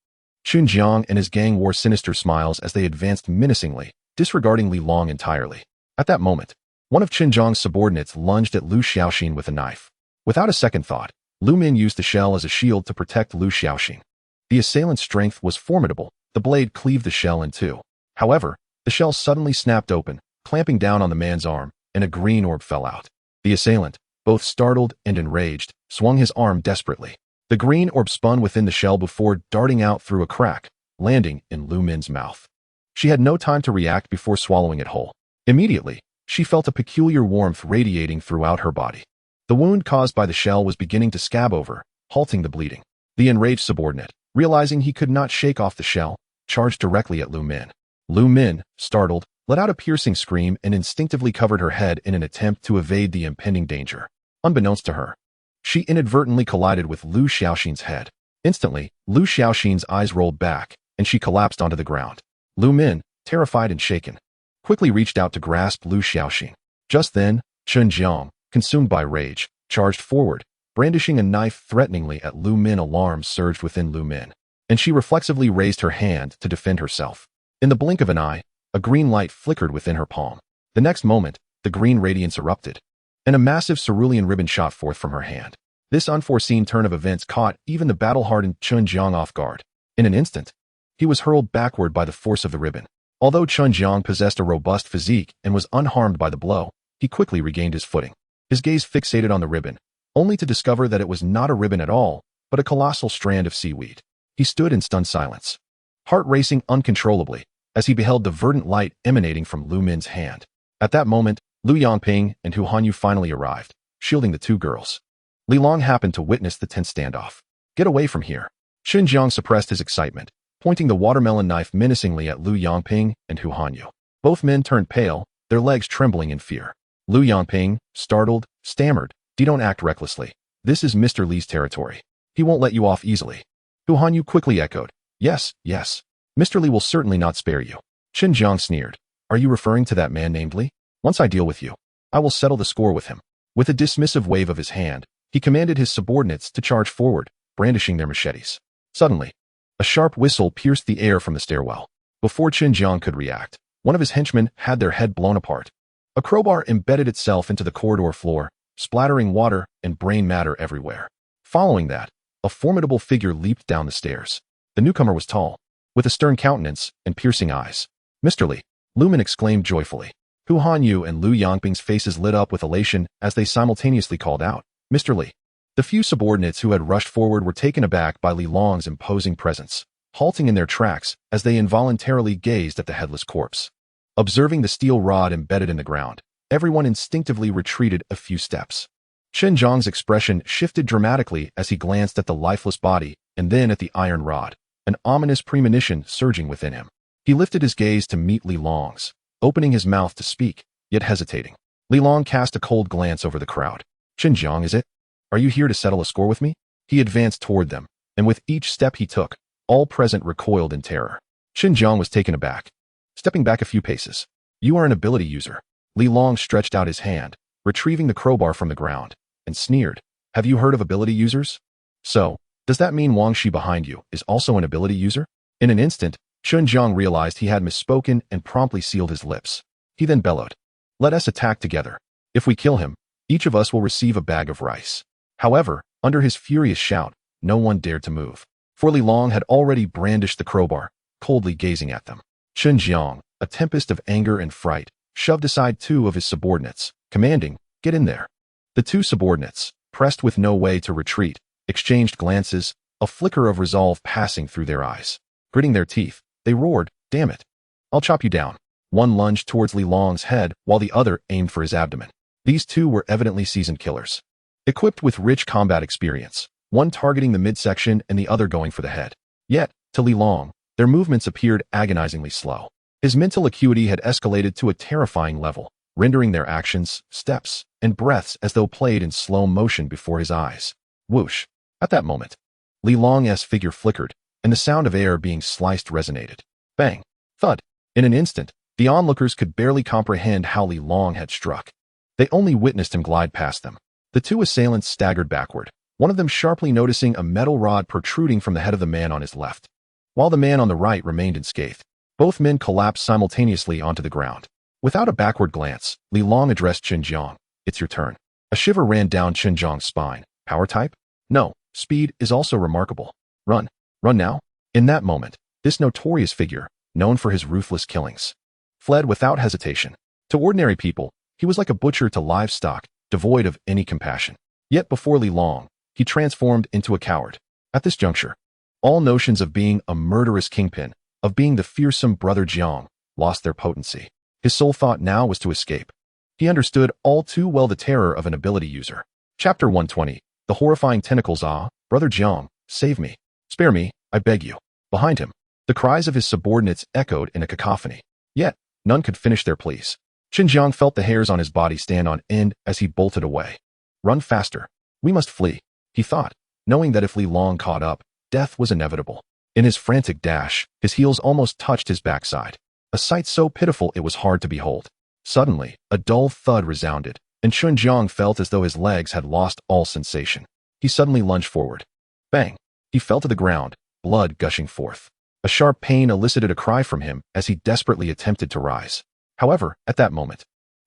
Chun Jiang and his gang wore sinister smiles as they advanced menacingly, disregarding Li Long entirely. At that moment, one of Chun Jiang's subordinates lunged at Lu Xiaoxin with a knife. Without a second thought, Lu Min used the shell as a shield to protect Lu Xiaoxin. The assailant's strength was formidable. The blade cleaved the shell in two. However, the shell suddenly snapped open, clamping down on the man's arm, and a green orb fell out. The assailant, both startled and enraged, swung his arm desperately. The green orb spun within the shell before darting out through a crack, landing in Lu Min's mouth. She had no time to react before swallowing it whole. Immediately, she felt a peculiar warmth radiating throughout her body. The wound caused by the shell was beginning to scab over, halting the bleeding. The enraged subordinate, realizing he could not shake off the shell, charged directly at Lu Min. Lu Min, startled, let out a piercing scream and instinctively covered her head in an attempt to evade the impending danger. Unbeknownst to her, she inadvertently collided with Lu Xiaoxin's head. Instantly, Lu Xiaoxin's eyes rolled back, and she collapsed onto the ground. Lu Min, terrified and shaken, quickly reached out to grasp Lu Xiaoxin. Just then, Chun Jiang, consumed by rage, charged forward, brandishing a knife threateningly at Lu Min. Alarm surged within Lu Min, and she reflexively raised her hand to defend herself. In the blink of an eye, a green light flickered within her palm. The next moment, the green radiance erupted, and a massive cerulean ribbon shot forth from her hand. This unforeseen turn of events caught even the battle-hardened Chun Jiang off guard. In an instant, he was hurled backward by the force of the ribbon. Although Chun Jiang possessed a robust physique and was unharmed by the blow, he quickly regained his footing. His gaze fixated on the ribbon, only to discover that it was not a ribbon at all, but a colossal strand of seaweed. He stood in stunned silence, heart racing uncontrollably, as he beheld the verdant light emanating from Lu Min's hand. At that moment, Lu Yangping and Hu Hanyu finally arrived, shielding the two girls. Li Long happened to witness the tense standoff. Get away from here. Chun Jiang suppressed his excitement, pointing the watermelon knife menacingly at Lu Yangping and Hu Hanyu. Both men turned pale, their legs trembling in fear. Lu Yangping, startled, stammered, "Don't act recklessly. This is Mr. Li's territory. He won't let you off easily." Hu Hanyu quickly echoed, "Yes, yes. Mr. Li will certainly not spare you." Chun Jiang sneered, "Are you referring to that man named Li? Once I deal with you, I will settle the score with him." With a dismissive wave of his hand, he commanded his subordinates to charge forward, brandishing their machetes. Suddenly, a sharp whistle pierced the air from the stairwell. Before Chun Jiang could react, one of his henchmen had their head blown apart. A crowbar embedded itself into the corridor floor, splattering water and brain matter everywhere. Following that, a formidable figure leaped down the stairs. The newcomer was tall, with a stern countenance and piercing eyes. "Mr. Li," Lu Min exclaimed joyfully. Hu Hanyu and Lu Yangping's faces lit up with elation as they simultaneously called out, "Mr. Li." The few subordinates who had rushed forward were taken aback by Li Long's imposing presence, halting in their tracks as they involuntarily gazed at the headless corpse. Observing the steel rod embedded in the ground, everyone instinctively retreated a few steps. Chun Jiang's expression shifted dramatically as he glanced at the lifeless body and then at the iron rod, an ominous premonition surging within him. He lifted his gaze to meet Li Long's, opening his mouth to speak, yet hesitating. Li Long cast a cold glance over the crowd. "Chun Jiang, is it? Are you here to settle a score with me?" He advanced toward them, and with each step he took, all present recoiled in terror. Chun Jiang was taken aback, stepping back a few paces. "You are an ability user." Li Long stretched out his hand, retrieving the crowbar from the ground, and sneered, "Have you heard of ability users? So, does that mean Wang Shi behind you is also an ability user?" In an instant, Chun Jiang realized he had misspoken and promptly sealed his lips. He then bellowed, "Let us attack together. If we kill him, each of us will receive a bag of rice." However, under his furious shout, no one dared to move, for Li Long had already brandished the crowbar, coldly gazing at them. Chun Jiang, a tempest of anger and fright, shoved aside two of his subordinates, commanding, "Get in there." The two subordinates, pressed with no way to retreat, exchanged glances, a flicker of resolve passing through their eyes. Gritting their teeth, they roared, "Damn it. I'll chop you down." One lunged towards Li Long's head while the other aimed for his abdomen. These two were evidently seasoned killers, equipped with rich combat experience, one targeting the midsection and the other going for the head. Yet, to Li Long, their movements appeared agonizingly slow. His mental acuity had escalated to a terrifying level, rendering their actions, steps, and breaths as though played in slow motion before his eyes. Whoosh! At that moment, Li Long's figure flickered, and the sound of air being sliced resonated. Bang! Thud! In an instant, the onlookers could barely comprehend how Li Long had struck. They only witnessed him glide past them. The two assailants staggered backward, one of them sharply noticing a metal rod protruding from the head of the man on his left. while the man on the right remained unscathed. Both men collapsed simultaneously onto the ground. Without a backward glance, Li Long addressed Qin Jiang. It's your turn. A shiver ran down Qin Jiang's spine. Power type? No. Speed is also remarkable. Run. Run now? In that moment, this notorious figure, known for his ruthless killings, fled without hesitation. To ordinary people, he was like a butcher to livestock, devoid of any compassion. Yet before Li Long, he transformed into a coward. At this juncture, all notions of being a murderous kingpin, of being the fearsome brother Jiang, lost their potency. His sole thought now was to escape. He understood all too well the terror of an ability user. Chapter 120. The horrifying tentacles. Ah, brother Jiang, save me. Spare me, I beg you. Behind him, the cries of his subordinates echoed in a cacophony. Yet, none could finish their pleas. Qin Jiang felt the hairs on his body stand on end as he bolted away. Run faster. We must flee, he thought, knowing that if Li Long caught up, death was inevitable. In his frantic dash, his heels almost touched his backside, a sight so pitiful it was hard to behold. Suddenly, a dull thud resounded, and Qin Jiang felt as though his legs had lost all sensation. He suddenly lunged forward. Bang! He fell to the ground, blood gushing forth. A sharp pain elicited a cry from him as he desperately attempted to rise. However, at that moment,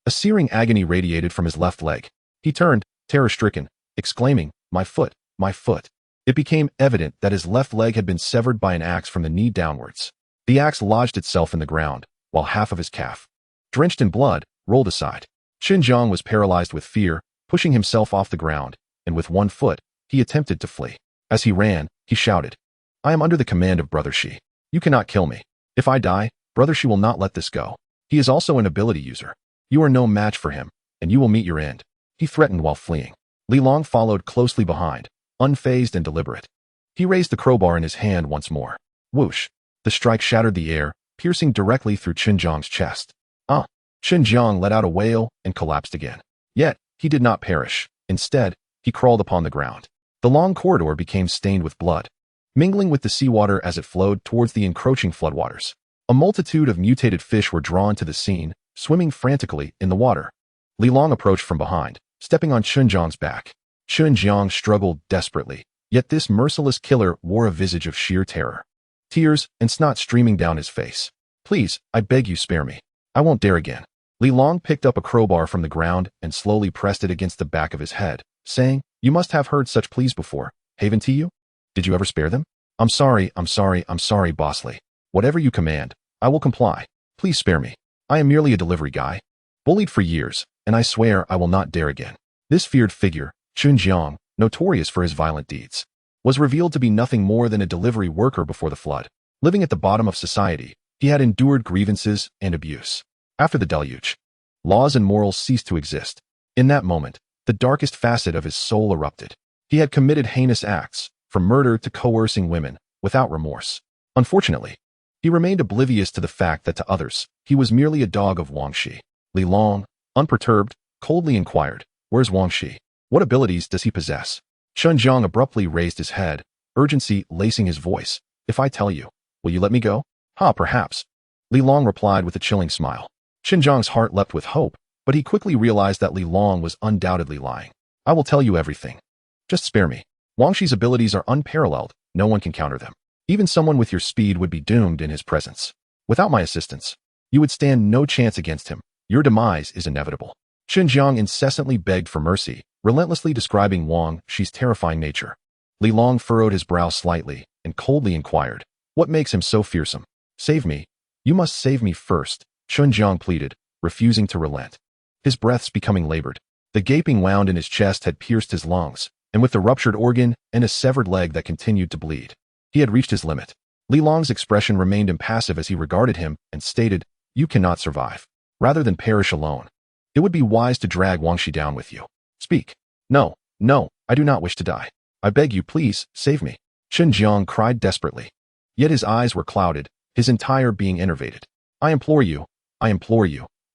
a searing agony radiated from his left leg. He turned, terror-stricken, exclaiming, "My foot, my foot." It became evident that his left leg had been severed by an axe from the knee downwards. The axe lodged itself in the ground, while half of his calf, drenched in blood, rolled aside. Qin Jiang was paralyzed with fear, pushing himself off the ground, and with one foot, he attempted to flee. As he ran, he shouted, "I am under the command of Brother Shi. You cannot kill me. If I die, Brother Shi will not let this go. He is also an ability user. You are no match for him, and you will meet your end," he threatened while fleeing. Li Long followed closely behind, unfazed and deliberate. He raised the crowbar in his hand once more. Whoosh! The strike shattered the air, piercing directly through Qin Jiang's chest. Ah! Qin Jiang let out a wail and collapsed again. Yet, he did not perish. Instead, he crawled upon the ground. The long corridor became stained with blood, mingling with the seawater as it flowed towards the encroaching floodwaters. A multitude of mutated fish were drawn to the scene, swimming frantically in the water. Li Long approached from behind, stepping on Qin Jiang's back. Qin Jiang struggled desperately, yet this merciless killer wore a visage of sheer terror. Tears and snot streaming down his face. "Please, I beg you, spare me. I won't dare again." Li Long picked up a crowbar from the ground and slowly pressed it against the back of his head, saying, "You must have heard such pleas before. Haven't you? Did you ever spare them? I'm sorry, bossly. Whatever you command, I will comply. Please spare me. I am merely a delivery guy. Bullied for years, and I swear I will not dare again." This feared figure, Qin Jiang, notorious for his violent deeds, was revealed to be nothing more than a delivery worker before the flood. Living at the bottom of society, he had endured grievances and abuse. After the deluge, laws and morals ceased to exist. In that moment, the darkest facet of his soul erupted. He had committed heinous acts, from murder to coercing women, without remorse. Unfortunately, he remained oblivious to the fact that to others, he was merely a dog of Wang Shi. Li Long, unperturbed, coldly inquired, "Where's Wang Shi? What abilities does he possess?" Qin Jiang abruptly raised his head, urgency lacing his voice. "If I tell you, will you let me go?" "Ha, perhaps." Li Long replied with a chilling smile. Qin Jiang's heart leapt with hope, but he quickly realized that Li Long was undoubtedly lying. "I will tell you everything. Just spare me. Wang Shi's abilities are unparalleled, no one can counter them. Even someone with your speed would be doomed in his presence. Without my assistance, you would stand no chance against him. Your demise is inevitable." Qin Jiang incessantly begged for mercy, relentlessly describing Wang Shi's terrifying nature. Li Long furrowed his brow slightly and coldly inquired, "What makes him so fearsome? Save me. You must save me first," Qin Jiang pleaded, refusing to relent. His breaths becoming labored. The gaping wound in his chest had pierced his lungs, and with the ruptured organ and a severed leg that continued to bleed, he had reached his limit. Li Long's expression remained impassive as he regarded him and stated, "You cannot survive. Rather than perish alone, it would be wise to drag Wang Shi down with you. Speak." No, I do not wish to die. I beg you, please, save me." Qin Jiang cried desperately. Yet his eyes were clouded, his entire being enervated. I implore you,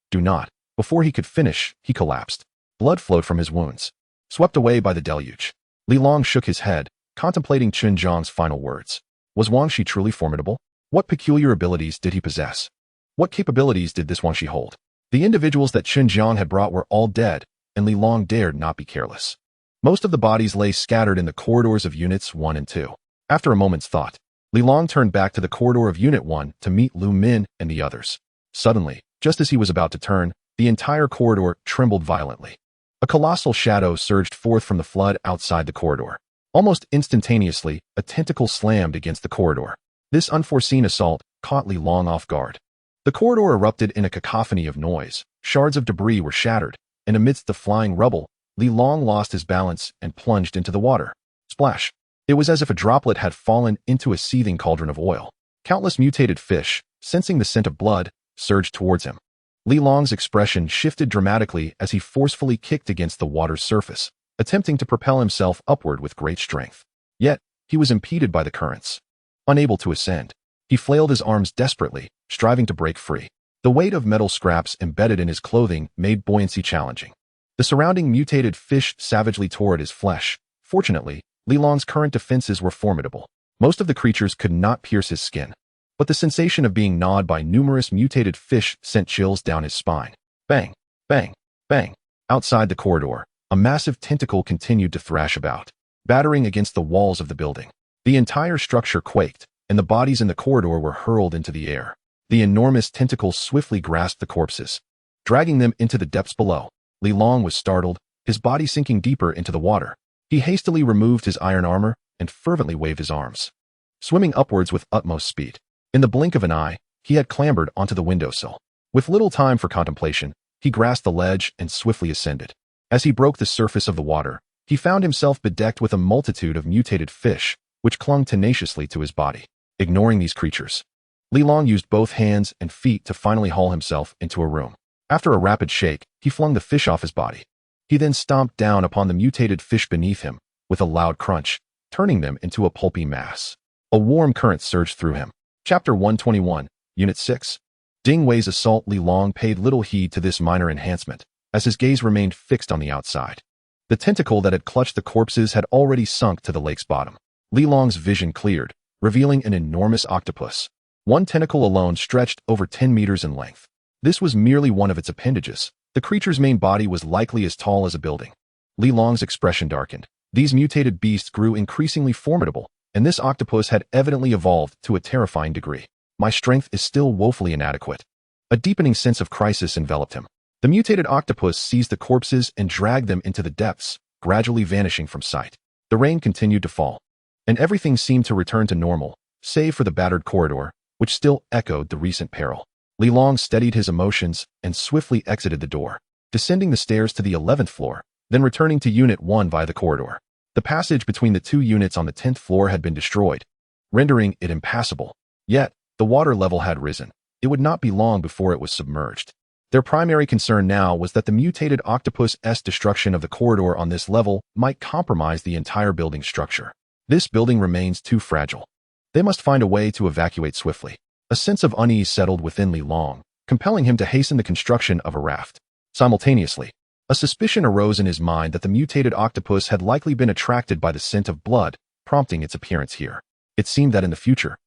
do not." Before he could finish, he collapsed. Blood flowed from his wounds, swept away by the deluge. Li Long shook his head, contemplating Qin Jiang's final words. Was Wang Shi truly formidable? What peculiar abilities did he possess? What capabilities did this Wang Shi hold? The individuals that Qin Jiang had brought were all dead, and Li Long dared not be careless. Most of the bodies lay scattered in the corridors of Units 1 and 2. After a moment's thought, Li Long turned back to the corridor of Unit 1 to meet Lu Min and the others. Suddenly, just as he was about to turn, the entire corridor trembled violently. A colossal shadow surged forth from the flood outside the corridor. Almost instantaneously, a tentacle slammed against the corridor. This unforeseen assault caught Li Long off guard. The corridor erupted in a cacophony of noise. Shards of debris were shattered, and amidst the flying rubble, Li Long lost his balance and plunged into the water. Splash! It was as if a droplet had fallen into a seething cauldron of oil. Countless mutated fish, sensing the scent of blood, surged towards him. Li Long's expression shifted dramatically as he forcefully kicked against the water's surface, attempting to propel himself upward with great strength. Yet, he was impeded by the currents. Unable to ascend, he flailed his arms desperately, striving to break free. The weight of metal scraps embedded in his clothing made buoyancy challenging. The surrounding mutated fish savagely tore at his flesh. Fortunately, Li Long's current defenses were formidable. Most of the creatures could not pierce his skin, but the sensation of being gnawed by numerous mutated fish sent chills down his spine. Bang! Bang! Bang! Outside the corridor, a massive tentacle continued to thrash about, battering against the walls of the building. The entire structure quaked, and the bodies in the corridor were hurled into the air. The enormous tentacles swiftly grasped the corpses, dragging them into the depths below. Li Long was startled, his body sinking deeper into the water. He hastily removed his iron armor and fervently waved his arms, swimming upwards with utmost speed. In the blink of an eye, he had clambered onto the windowsill. With little time for contemplation, he grasped the ledge and swiftly ascended. As he broke the surface of the water, he found himself bedecked with a multitude of mutated fish, which clung tenaciously to his body. Ignoring these creatures, Li Long used both hands and feet to finally haul himself into a room. After a rapid shake, he flung the fish off his body. He then stomped down upon the mutated fish beneath him with a loud crunch, turning them into a pulpy mass. A warm current surged through him. Chapter 121, Unit 6. Ding Wei's assault. Li Long paid little heed to this minor enhancement, as his gaze remained fixed on the outside. The tentacle that had clutched the corpses had already sunk to the lake's bottom. Li Long's vision cleared, revealing an enormous octopus. One tentacle alone stretched over 10 meters in length. This was merely one of its appendages. The creature's main body was likely as tall as a building. Li Long's expression darkened. These mutated beasts grew increasingly formidable, and this octopus had evidently evolved to a terrifying degree. My strength is still woefully inadequate. A deepening sense of crisis enveloped him. The mutated octopus seized the corpses and dragged them into the depths, gradually vanishing from sight. The rain continued to fall, and everything seemed to return to normal, save for the battered corridor, which still echoed the recent peril. Li Long steadied his emotions and swiftly exited the door, descending the stairs to the 11th floor, then returning to Unit 1 via the corridor. The passage between the two units on the 10th floor had been destroyed, rendering it impassable. Yet, the water level had risen. It would not be long before it was submerged. Their primary concern now was that the mutated octopus's destruction of the corridor on this level might compromise the entire building structure. This building remains too fragile. They must find a way to evacuate swiftly. A sense of unease settled within Li Long, compelling him to hasten the construction of a raft. Simultaneously, a suspicion arose in his mind that the mutated octopus had likely been attracted by the scent of blood, prompting its appearance here. It seemed that in the future,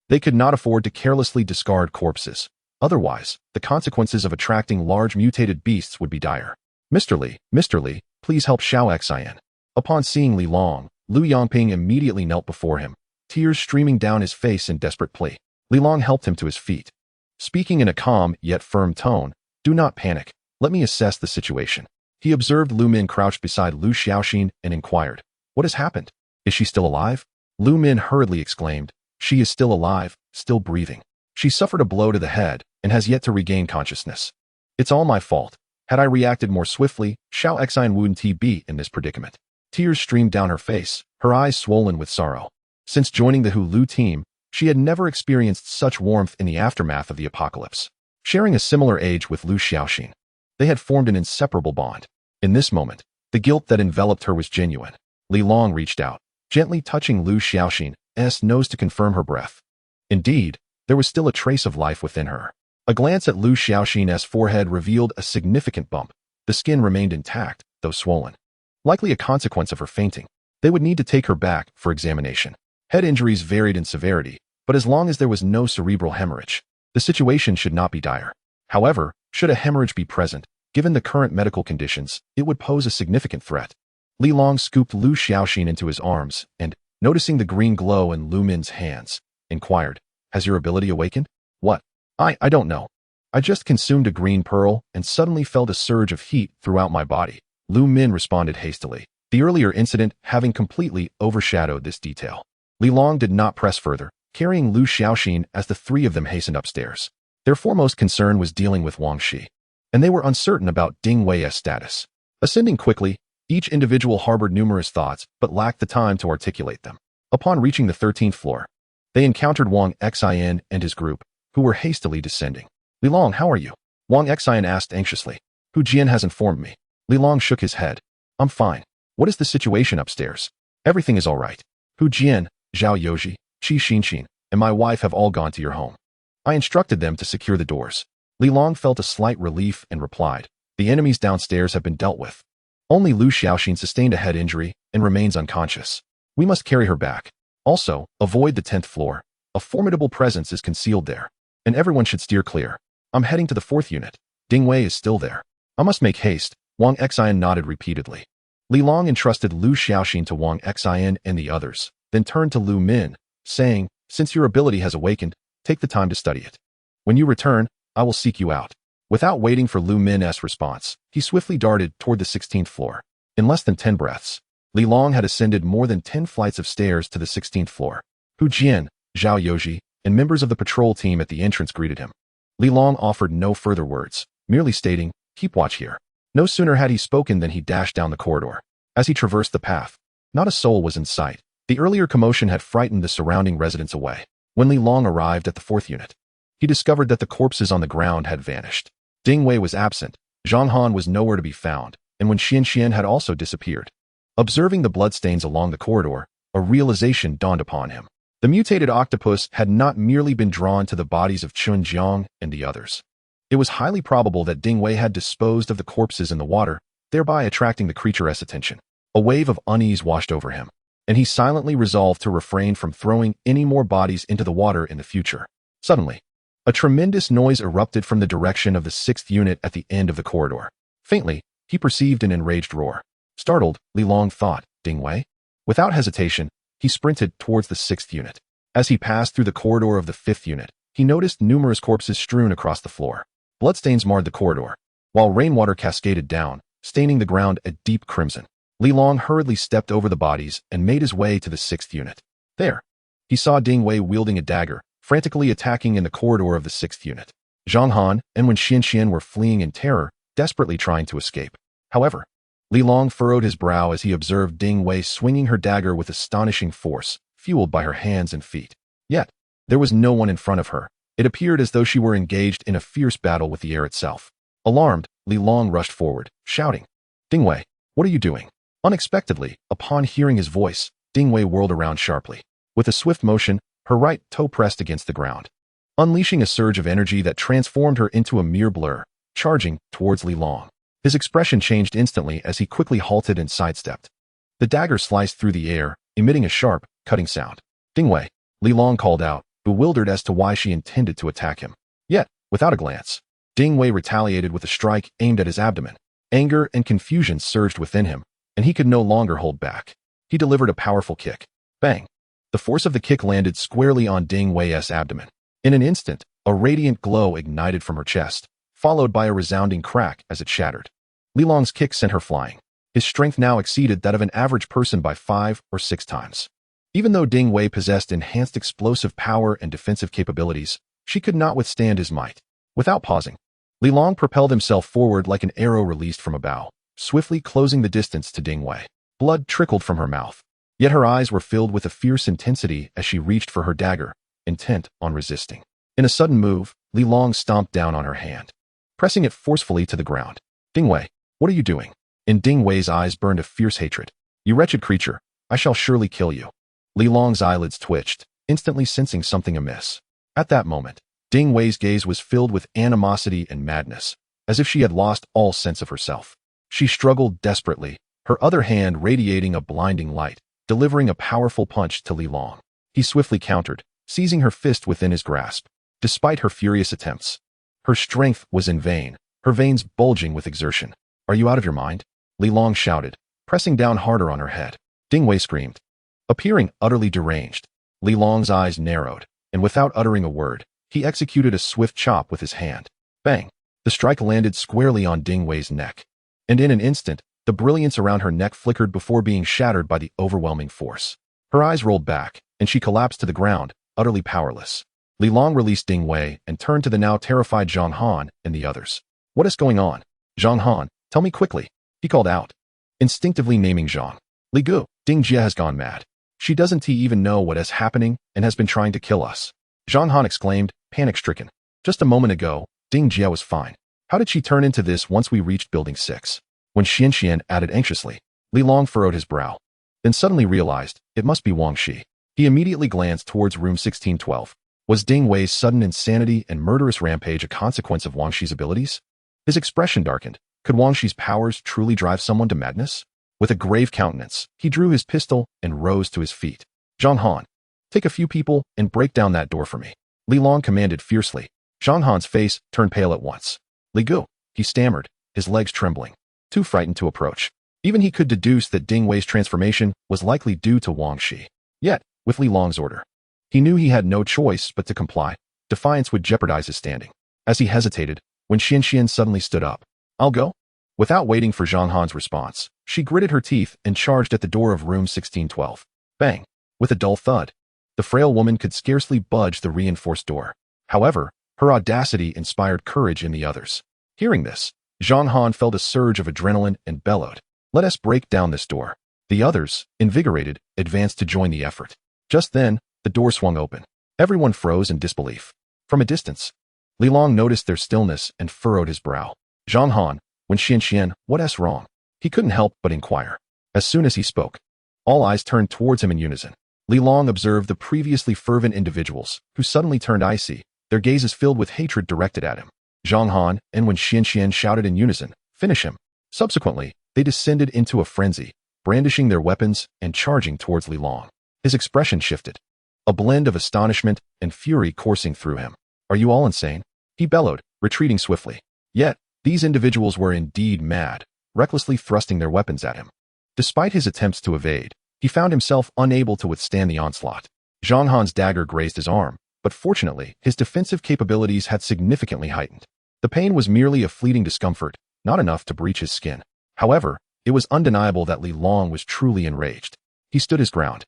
they could not afford to carelessly discard corpses. Otherwise, the consequences of attracting large mutated beasts would be dire. Mr. Li, please help Xiao Xian. Upon seeing Li Long, Lu Yongping immediately knelt before him, tears streaming down his face in desperate plea. Li Long helped him to his feet. Speaking in a calm yet firm tone, "Do not panic. Let me assess the situation." He observed Lu Min crouched beside Lu Xiaoxin and inquired, "What has happened? Is she still alive?" Lu Min hurriedly exclaimed, "She is still alive, still breathing. She suffered a blow to the head and has yet to regain consciousness. It's all my fault. Had I reacted more swiftly, Xiao Xian wouldn't be in this predicament." Tears streamed down her face, her eyes swollen with sorrow. Since joining the Hulu team, she had never experienced such warmth in the aftermath of the apocalypse. Sharing a similar age with Lu Xiaoxin, they had formed an inseparable bond. In this moment, the guilt that enveloped her was genuine. Li Long reached out, gently touching Lu Xiaoxin's nose to confirm her breath. Indeed, there was still a trace of life within her. A glance at Lu Xiaoxin's forehead revealed a significant bump. The skin remained intact, though swollen, likely a consequence of her fainting. They would need to take her back for examination. Head injuries varied in severity, but as long as there was no cerebral hemorrhage, the situation should not be dire. However, should a hemorrhage be present, given the current medical conditions, it would pose a significant threat. Li Long scooped Lu Xiaoxin into his arms and, noticing the green glow in Lu Min's hands, inquired. Has your ability awakened? What? I don't know. I just consumed a green pearl and suddenly felt a surge of heat throughout my body. Lu Min responded hastily, the earlier incident having completely overshadowed this detail. Li Long did not press further, carrying Lu Xiaoxin as the three of them hastened upstairs. Their foremost concern was dealing with Wang Shi, and they were uncertain about Ding Wei's status. Ascending quickly, each individual harbored numerous thoughts but lacked the time to articulate them. Upon reaching the 13th floor, they encountered Wang Xin and his group, who were hastily descending. Li Long, how are you? Wang Xin asked anxiously. Hu Jian has informed me. Li Long shook his head. I'm fine. What is the situation upstairs? Everything is all right. Hu Jian, Zhao Yoji, Qi Xinxin, and my wife have all gone to your home. I instructed them to secure the doors. Li Long felt a slight relief and replied, the enemies downstairs have been dealt with. Only Lu Xiaoxin sustained a head injury and remains unconscious. We must carry her back. Also, avoid the 10th floor. A formidable presence is concealed there, and everyone should steer clear. I'm heading to the 4th unit. Ding Wei is still there. I must make haste. Wang Xin nodded repeatedly. Li Long entrusted Lu Xiaoxin to Wang Xin and the others, then turned to Lu Min, saying, since your ability has awakened, take the time to study it. When you return, I will seek you out. Without waiting for Lu Min's response, he swiftly darted toward the 16th floor. In less than 10 breaths, Li Long had ascended more than 10 flights of stairs to the 16th floor. Hu Jian, Zhao Yoji, and members of the patrol team at the entrance greeted him. Li Long offered no further words, merely stating, keep watch here. No sooner had he spoken than he dashed down the corridor. As he traversed the path, not a soul was in sight. The earlier commotion had frightened the surrounding residents away. When Li Long arrived at the 4th unit, he discovered that the corpses on the ground had vanished. Ding Wei was absent, Zhang Han was nowhere to be found, and when Xian Xian had also disappeared. Observing the bloodstains along the corridor, a realization dawned upon him. The mutated octopus had not merely been drawn to the bodies of Chun Jiang and the others. It was highly probable that Ding Wei had disposed of the corpses in the water, thereby attracting the creature's attention. A wave of unease washed over him, and he silently resolved to refrain from throwing any more bodies into the water in the future. Suddenly, a tremendous noise erupted from the direction of the 6th unit at the end of the corridor. Faintly, he perceived an enraged roar. Startled, Li Long thought, Ding Wei? Without hesitation, he sprinted towards the 6th unit. As he passed through the corridor of the 5th unit, he noticed numerous corpses strewn across the floor. Bloodstains marred the corridor, while rainwater cascaded down, staining the ground a deep crimson. Li Long hurriedly stepped over the bodies and made his way to the 6th unit. There, he saw Ding Wei wielding a dagger, frantically attacking in the corridor of the 6th unit. Zhang Han and Wen Xian were fleeing in terror, desperately trying to escape. However, Li Long furrowed his brow as he observed Ding Wei swinging her dagger with astonishing force, fueled by her hands and feet. Yet, there was no one in front of her. It appeared as though she were engaged in a fierce battle with the air itself. Alarmed, Li Long rushed forward, shouting, Ding Wei, what are you doing? Unexpectedly, upon hearing his voice, Ding Wei whirled around sharply. With a swift motion, her right toe pressed against the ground, unleashing a surge of energy that transformed her into a mere blur, charging towards Li Long. His expression changed instantly as he quickly halted and sidestepped. The dagger sliced through the air, emitting a sharp, cutting sound. Ding Wei, Li Long called out, bewildered as to why she intended to attack him. Yet, without a glance, Ding Wei retaliated with a strike aimed at his abdomen. Anger and confusion surged within him, and he could no longer hold back. He delivered a powerful kick. Bang! The force of the kick landed squarely on Ding Wei's abdomen. In an instant, a radiant glow ignited from her chest, followed by a resounding crack as it shattered. Li Long's kick sent her flying. His strength now exceeded that of an average person by 5 or 6 times. Even though Ding Wei possessed enhanced explosive power and defensive capabilities, she could not withstand his might. Without pausing, Li Long propelled himself forward like an arrow released from a bow, swiftly closing the distance to Ding Wei. Blood trickled from her mouth, yet her eyes were filled with a fierce intensity as she reached for her dagger, intent on resisting. In a sudden move, Li Long stomped down on her hand, pressing it forcefully to the ground. Ding Wei, what are you doing? In Ding Wei's eyes burned a fierce hatred. You wretched creature, I shall surely kill you. Li Long's eyelids twitched, instantly sensing something amiss. At that moment, Ding Wei's gaze was filled with animosity and madness, as if she had lost all sense of herself. She struggled desperately, her other hand radiating a blinding light, delivering a powerful punch to Li Long. He swiftly countered, seizing her fist within his grasp. Despite her furious attempts, her strength was in vain, her veins bulging with exertion. Are you out of your mind? Li Long shouted, pressing down harder on her head. Ding Wei screamed. Appearing utterly deranged, Li Long's eyes narrowed, and without uttering a word, he executed a swift chop with his hand. Bang! The strike landed squarely on Ding Wei's neck. And in an instant, the brilliance around her neck flickered before being shattered by the overwhelming force. Her eyes rolled back, and she collapsed to the ground, utterly powerless. Li Long released Ding Wei and turned to the now terrified Zhang Han and the others. What is going on? Zhang Han, tell me quickly, he called out. Instinctively naming Zhang. Li Gu, Ding Jie has gone mad. She doesn't even know what is happening and has been trying to kill us. Zhang Han exclaimed, panic-stricken. Just a moment ago, Ding Jie was fine. How did she turn into this once we reached Building 6? When Xian added anxiously. Li Long furrowed his brow. Then suddenly realized, it must be Wang Shi. He immediately glanced towards room 1612. Was Ding Wei's sudden insanity and murderous rampage a consequence of Wang Shi's abilities? His expression darkened. Could Wang Shi's powers truly drive someone to madness? With a grave countenance, he drew his pistol and rose to his feet. Zhang Han, take a few people and break down that door for me. Li Long commanded fiercely. Zhang Han's face turned pale at once. Li Gu, he stammered, his legs trembling, too frightened to approach. Even he could deduce that Ding Wei's transformation was likely due to Wang Shi. Yet, with Li Long's order, he knew he had no choice but to comply. Defiance would jeopardize his standing. As he hesitated, when Xian suddenly stood up. I'll go. Without waiting for Zhang Han's response, she gritted her teeth and charged at the door of room 1612. Bang! With a dull thud. The frail woman could scarcely budge the reinforced door. However, her audacity inspired courage in the others. Hearing this, Zhang Han felt a surge of adrenaline and bellowed. Let us break down this door. The others, invigorated, advanced to join the effort. Just then, the door swung open. Everyone froze in disbelief. From a distance, Li Long noticed their stillness and furrowed his brow. Zhang Han, when Xian, what's wrong? He couldn't help but inquire. As soon as he spoke, all eyes turned towards him in unison. Li Long observed the previously fervent individuals, who suddenly turned icy, their gazes filled with hatred directed at him. Zhang Han, and when Xian shouted in unison, finish him. Subsequently, they descended into a frenzy, brandishing their weapons and charging towards Li Long. His expression shifted, a blend of astonishment and fury coursing through him. Are you all insane? He bellowed, retreating swiftly. Yet, these individuals were indeed mad, recklessly thrusting their weapons at him. Despite his attempts to evade, he found himself unable to withstand the onslaught. Zhang Han's dagger grazed his arm, but fortunately, his defensive capabilities had significantly heightened. The pain was merely a fleeting discomfort, not enough to breach his skin. However, it was undeniable that Li Long was truly enraged. He stood his ground,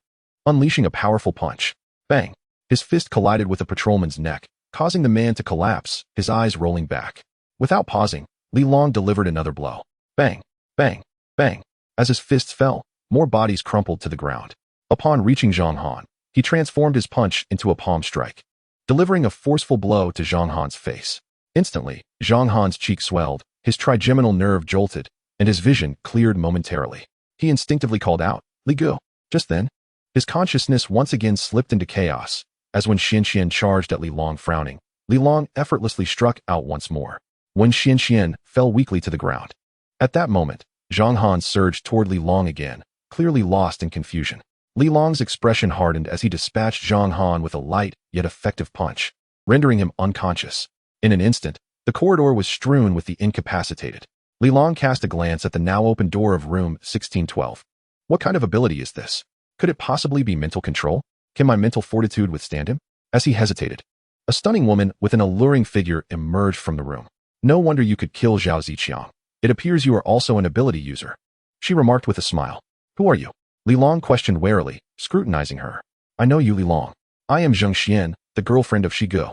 unleashing a powerful punch. Bang! His fist collided with a patrolman's neck, causing the man to collapse, his eyes rolling back. Without pausing, Li Long delivered another blow. Bang! Bang! Bang! As his fists fell, more bodies crumpled to the ground. Upon reaching Zhang Han, he transformed his punch into a palm strike, delivering a forceful blow to Zhang Han's face. Instantly, Zhang Han's cheek swelled, his trigeminal nerve jolted, and his vision cleared momentarily. He instinctively called out, Li Gu. Just then, his consciousness once again slipped into chaos, as when Xian charged at Li Long frowning, Li Long effortlessly struck out once more. When Xian fell weakly to the ground. At that moment, Zhang Han surged toward Li Long again, clearly lost in confusion. Li Long's expression hardened as he dispatched Zhang Han with a light yet effective punch, rendering him unconscious. In an instant, the corridor was strewn with the incapacitated. Li Long cast a glance at the now open door of room 1612. What kind of ability is this? Could it possibly be mental control? Can my mental fortitude withstand him? As he hesitated, a stunning woman with an alluring figure emerged from the room. No wonder you could kill Zhao Ziqiang. It appears you are also an ability user. She remarked with a smile. Who are you? Li Long questioned warily, scrutinizing her. I know you, Li Long. I am Zheng Xian, the girlfriend of Shi Gu.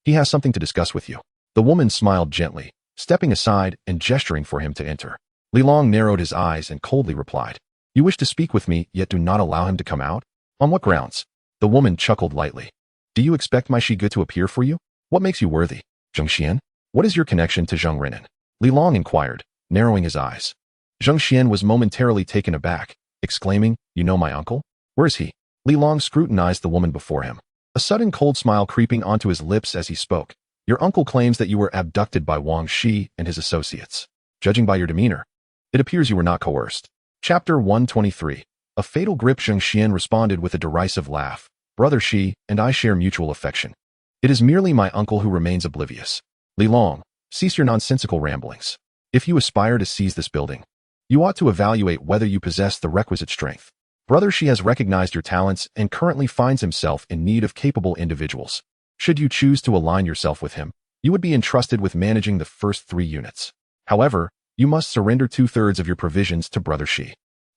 He has something to discuss with you. The woman smiled gently, stepping aside and gesturing for him to enter. Li Long narrowed his eyes and coldly replied. You wish to speak with me, yet do not allow him to come out? On what grounds? The woman chuckled lightly. Do you expect my Shi Gu to appear for you? What makes you worthy? Zheng Xian? What is your connection to Zheng Renan? Li Long inquired, narrowing his eyes. Zheng Xian was momentarily taken aback, exclaiming, You know my uncle? Where is he? Li Long scrutinized the woman before him, a sudden cold smile creeping onto his lips as he spoke. Your uncle claims that you were abducted by Wang Shi and his associates. Judging by your demeanor, it appears you were not coerced. Chapter 123. A fatal grip. Zheng Xian responded with a derisive laugh. Brother Shi and I share mutual affection. It is merely my uncle who remains oblivious. Li Long, cease your nonsensical ramblings. If you aspire to seize this building, you ought to evaluate whether you possess the requisite strength. Brother Shi has recognized your talents and currently finds himself in need of capable individuals. Should you choose to align yourself with him, you would be entrusted with managing the first 3 units. However, you must surrender 2/3 of your provisions to Brother Shi.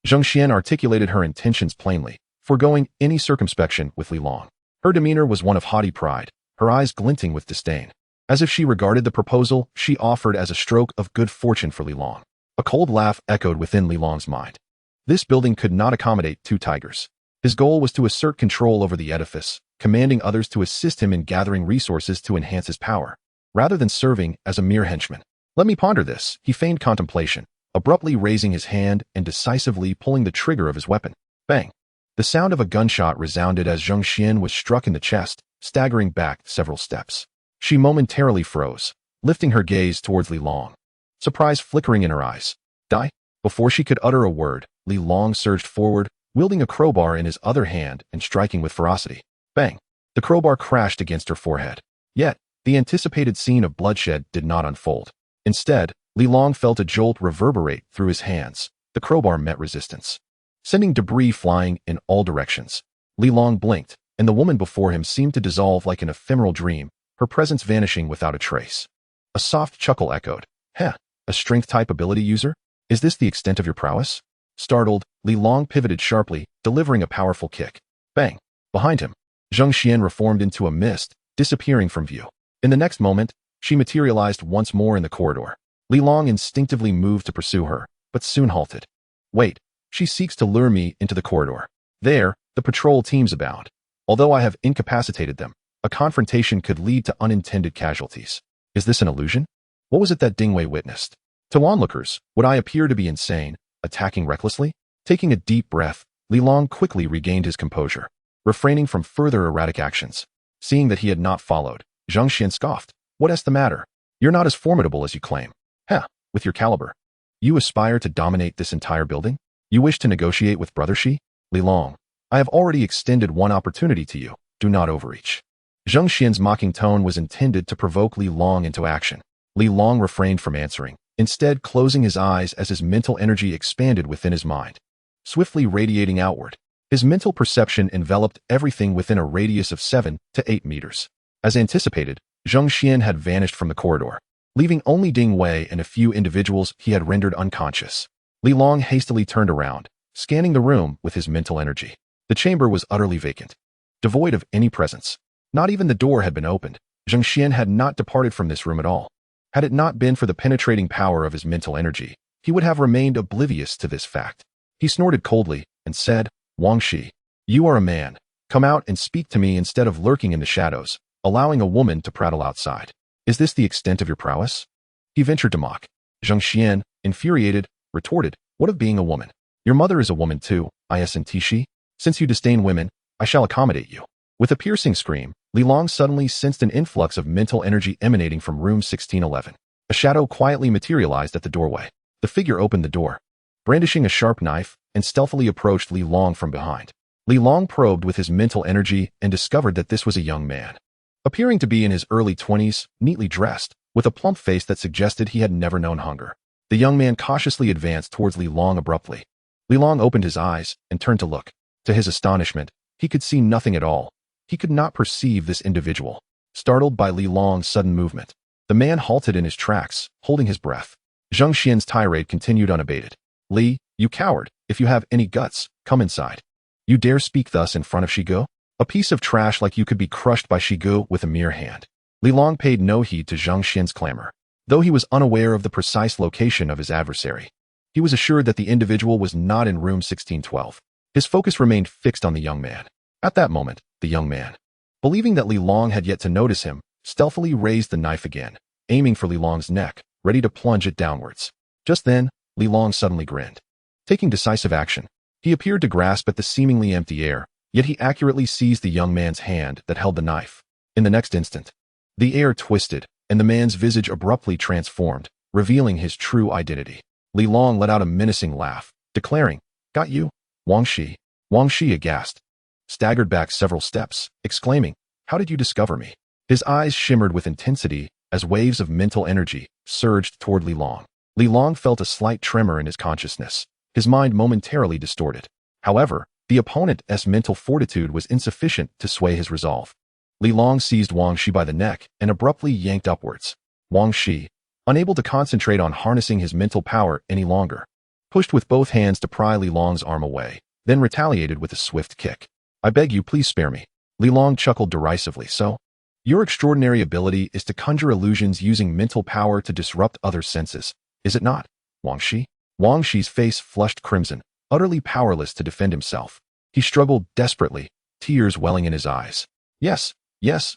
Zheng Xian articulated her intentions plainly, foregoing any circumspection with Li Long. Her demeanor was one of haughty pride, her eyes glinting with disdain. As if she regarded the proposal she offered as a stroke of good fortune for Li Long. A cold laugh echoed within Li Long's mind. This building could not accommodate 2 tigers. His goal was to assert control over the edifice, commanding others to assist him in gathering resources to enhance his power, rather than serving as a mere henchman. Let me ponder this, he feigned contemplation, abruptly raising his hand and decisively pulling the trigger of his weapon. Bang! The sound of a gunshot resounded as Zheng Xian was struck in the chest, staggering back several steps. She momentarily froze, lifting her gaze towards Li Long, surprise flickering in her eyes. Die? Before she could utter a word, Li Long surged forward, wielding a crowbar in his other hand and striking with ferocity. Bang! The crowbar crashed against her forehead. Yet, the anticipated scene of bloodshed did not unfold. Instead, Li Long felt a jolt reverberate through his hands. The crowbar met resistance, sending debris flying in all directions. Li Long blinked, and the woman before him seemed to dissolve like an ephemeral dream, her presence vanishing without a trace. A soft chuckle echoed. Heh, a strength-type ability user? Is this the extent of your prowess? Startled, Li Long pivoted sharply, delivering a powerful kick. Bang! Behind him, Zheng Xian reformed into a mist, disappearing from view. In the next moment, she materialized once more in the corridor. Li Long instinctively moved to pursue her, but soon halted. Wait, she seeks to lure me into the corridor. There, the patrol teams abound. Although I have incapacitated them, a confrontation could lead to unintended casualties. Is this an illusion? What was it that Dingwei witnessed? To onlookers, would I appear to be insane, attacking recklessly? Taking a deep breath, Li Long quickly regained his composure, refraining from further erratic actions. Seeing that he had not followed, Zheng Xian scoffed. What's the matter? You're not as formidable as you claim. Heh, with your caliber. You aspire to dominate this entire building? You wish to negotiate with Brother Shi? Li Long, I have already extended one opportunity to you. Do not overreach. Zheng Xian's mocking tone was intended to provoke Li Long into action. Li Long refrained from answering, instead closing his eyes as his mental energy expanded within his mind, swiftly radiating outward. His mental perception enveloped everything within a radius of 7 to 8 meters. As anticipated, Zheng Xian had vanished from the corridor, leaving only Ding Wei and a few individuals he had rendered unconscious. Li Long hastily turned around, scanning the room with his mental energy. The chamber was utterly vacant, devoid of any presence. Not even the door had been opened. Zheng Xian had not departed from this room at all. Had it not been for the penetrating power of his mental energy, he would have remained oblivious to this fact. He snorted coldly and said, Wang Shi, you are a man. Come out and speak to me instead of lurking in the shadows, allowing a woman to prattle outside. Is this the extent of your prowess? He ventured to mock. Zheng Xian, infuriated, retorted, what of being a woman? Your mother is a woman too, isn't she? Since you disdain women, I shall accommodate you. With a piercing scream, Li Long suddenly sensed an influx of mental energy emanating from room 1611. A shadow quietly materialized at the doorway. The figure opened the door, brandishing a sharp knife, and stealthily approached Li Long from behind. Li Long probed with his mental energy and discovered that this was a young man, appearing to be in his early 20s, neatly dressed, with a plump face that suggested he had never known hunger. The young man cautiously advanced towards Li Long abruptly. Li Long opened his eyes and turned to look. To his astonishment, he could see nothing at all. He could not perceive this individual. Startled by Li Long's sudden movement, the man halted in his tracks, holding his breath. Zheng Xian's tirade continued unabated. Li, you coward, if you have any guts, come inside. You dare speak thus in front of Shigo? A piece of trash like you could be crushed by Shigo with a mere hand. Li Long paid no heed to Zheng Xian's clamor. Though he was unaware of the precise location of his adversary, he was assured that the individual was not in room 1612. His focus remained fixed on the young man. At that moment, the young man, believing that Li Long had yet to notice him, stealthily raised the knife again, aiming for Li Long's neck, ready to plunge it downwards. Just then, Li Long suddenly grinned. Taking decisive action, he appeared to grasp at the seemingly empty air, yet he accurately seized the young man's hand that held the knife. In the next instant, the air twisted, and the man's visage abruptly transformed, revealing his true identity. Li Long let out a menacing laugh, declaring, Got you, Wang Shi. Wang Shi, aghast, staggered back several steps, exclaiming, How did you discover me? His eyes shimmered with intensity as waves of mental energy surged toward Li Long. Li Long felt a slight tremor in his consciousness, his mind momentarily distorted. However, The opponent's mental fortitude was insufficient to sway his resolve. Li Long seized Wang Shi by the neck and abruptly yanked upwards. Wang Shi, unable to concentrate on harnessing his mental power any longer, pushed with both hands to pry Li Long's arm away, then retaliated with a swift kick. "I beg you, please spare me." Li Long chuckled derisively. "So? Your extraordinary ability is to conjure illusions using mental power to disrupt other senses, is it not, Wang Shi?" Wang Shi's face flushed crimson, utterly powerless to defend himself. He struggled desperately, tears welling in his eyes. Yes,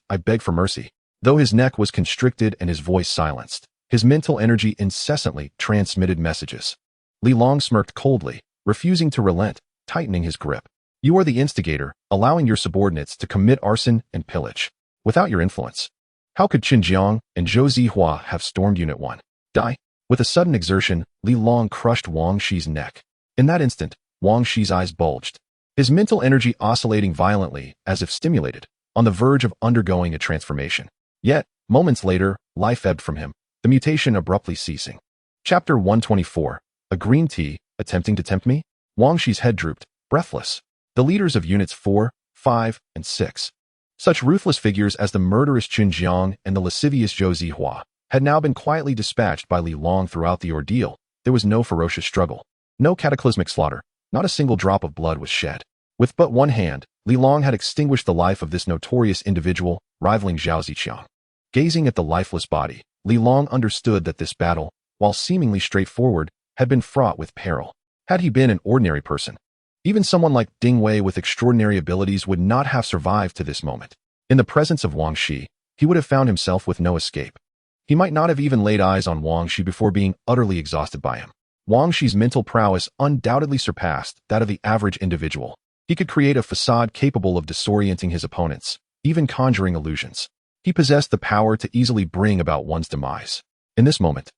I beg for mercy." Though his neck was constricted and his voice silenced, his mental energy incessantly transmitted messages. Li Long smirked coldly, refusing to relent, tightening his grip. "You are the instigator, allowing your subordinates to commit arson and pillage. Without your influence, how could Qin Jiang and Zhou Zihua have stormed Unit 1? Die?" With a sudden exertion, Li Long crushed Wang Shi's neck. In that instant, Wang Shi's eyes bulged, his mental energy oscillating violently as if stimulated, on the verge of undergoing a transformation. Yet, moments later, life ebbed from him, the mutation abruptly ceasing. Chapter 124. A green tea, attempting to tempt me? Wang Shi's head drooped, breathless. The leaders of Units 4, 5, and 6, such ruthless figures as the murderous Qin Jiang and the lascivious Zhou Zihua, had now been quietly dispatched by Li Long throughout the ordeal. There was no ferocious struggle, no cataclysmic slaughter, not a single drop of blood was shed. With but one hand, Li Long had extinguished the life of this notorious individual, rivaling Zhao Ziqiang. Gazing at the lifeless body, Li Long understood that this battle, while seemingly straightforward, had been fraught with peril. Had he been an ordinary person, even someone like Ding Wei with extraordinary abilities would not have survived to this moment. In the presence of Wang Shi, he would have found himself with no escape. He might not have even laid eyes on Wang Shi before being utterly exhausted by him. Wang Shi's mental prowess undoubtedly surpassed that of the average individual. He could create a facade capable of disorienting his opponents, even conjuring illusions. He possessed the power to easily bring about one's demise. In this moment,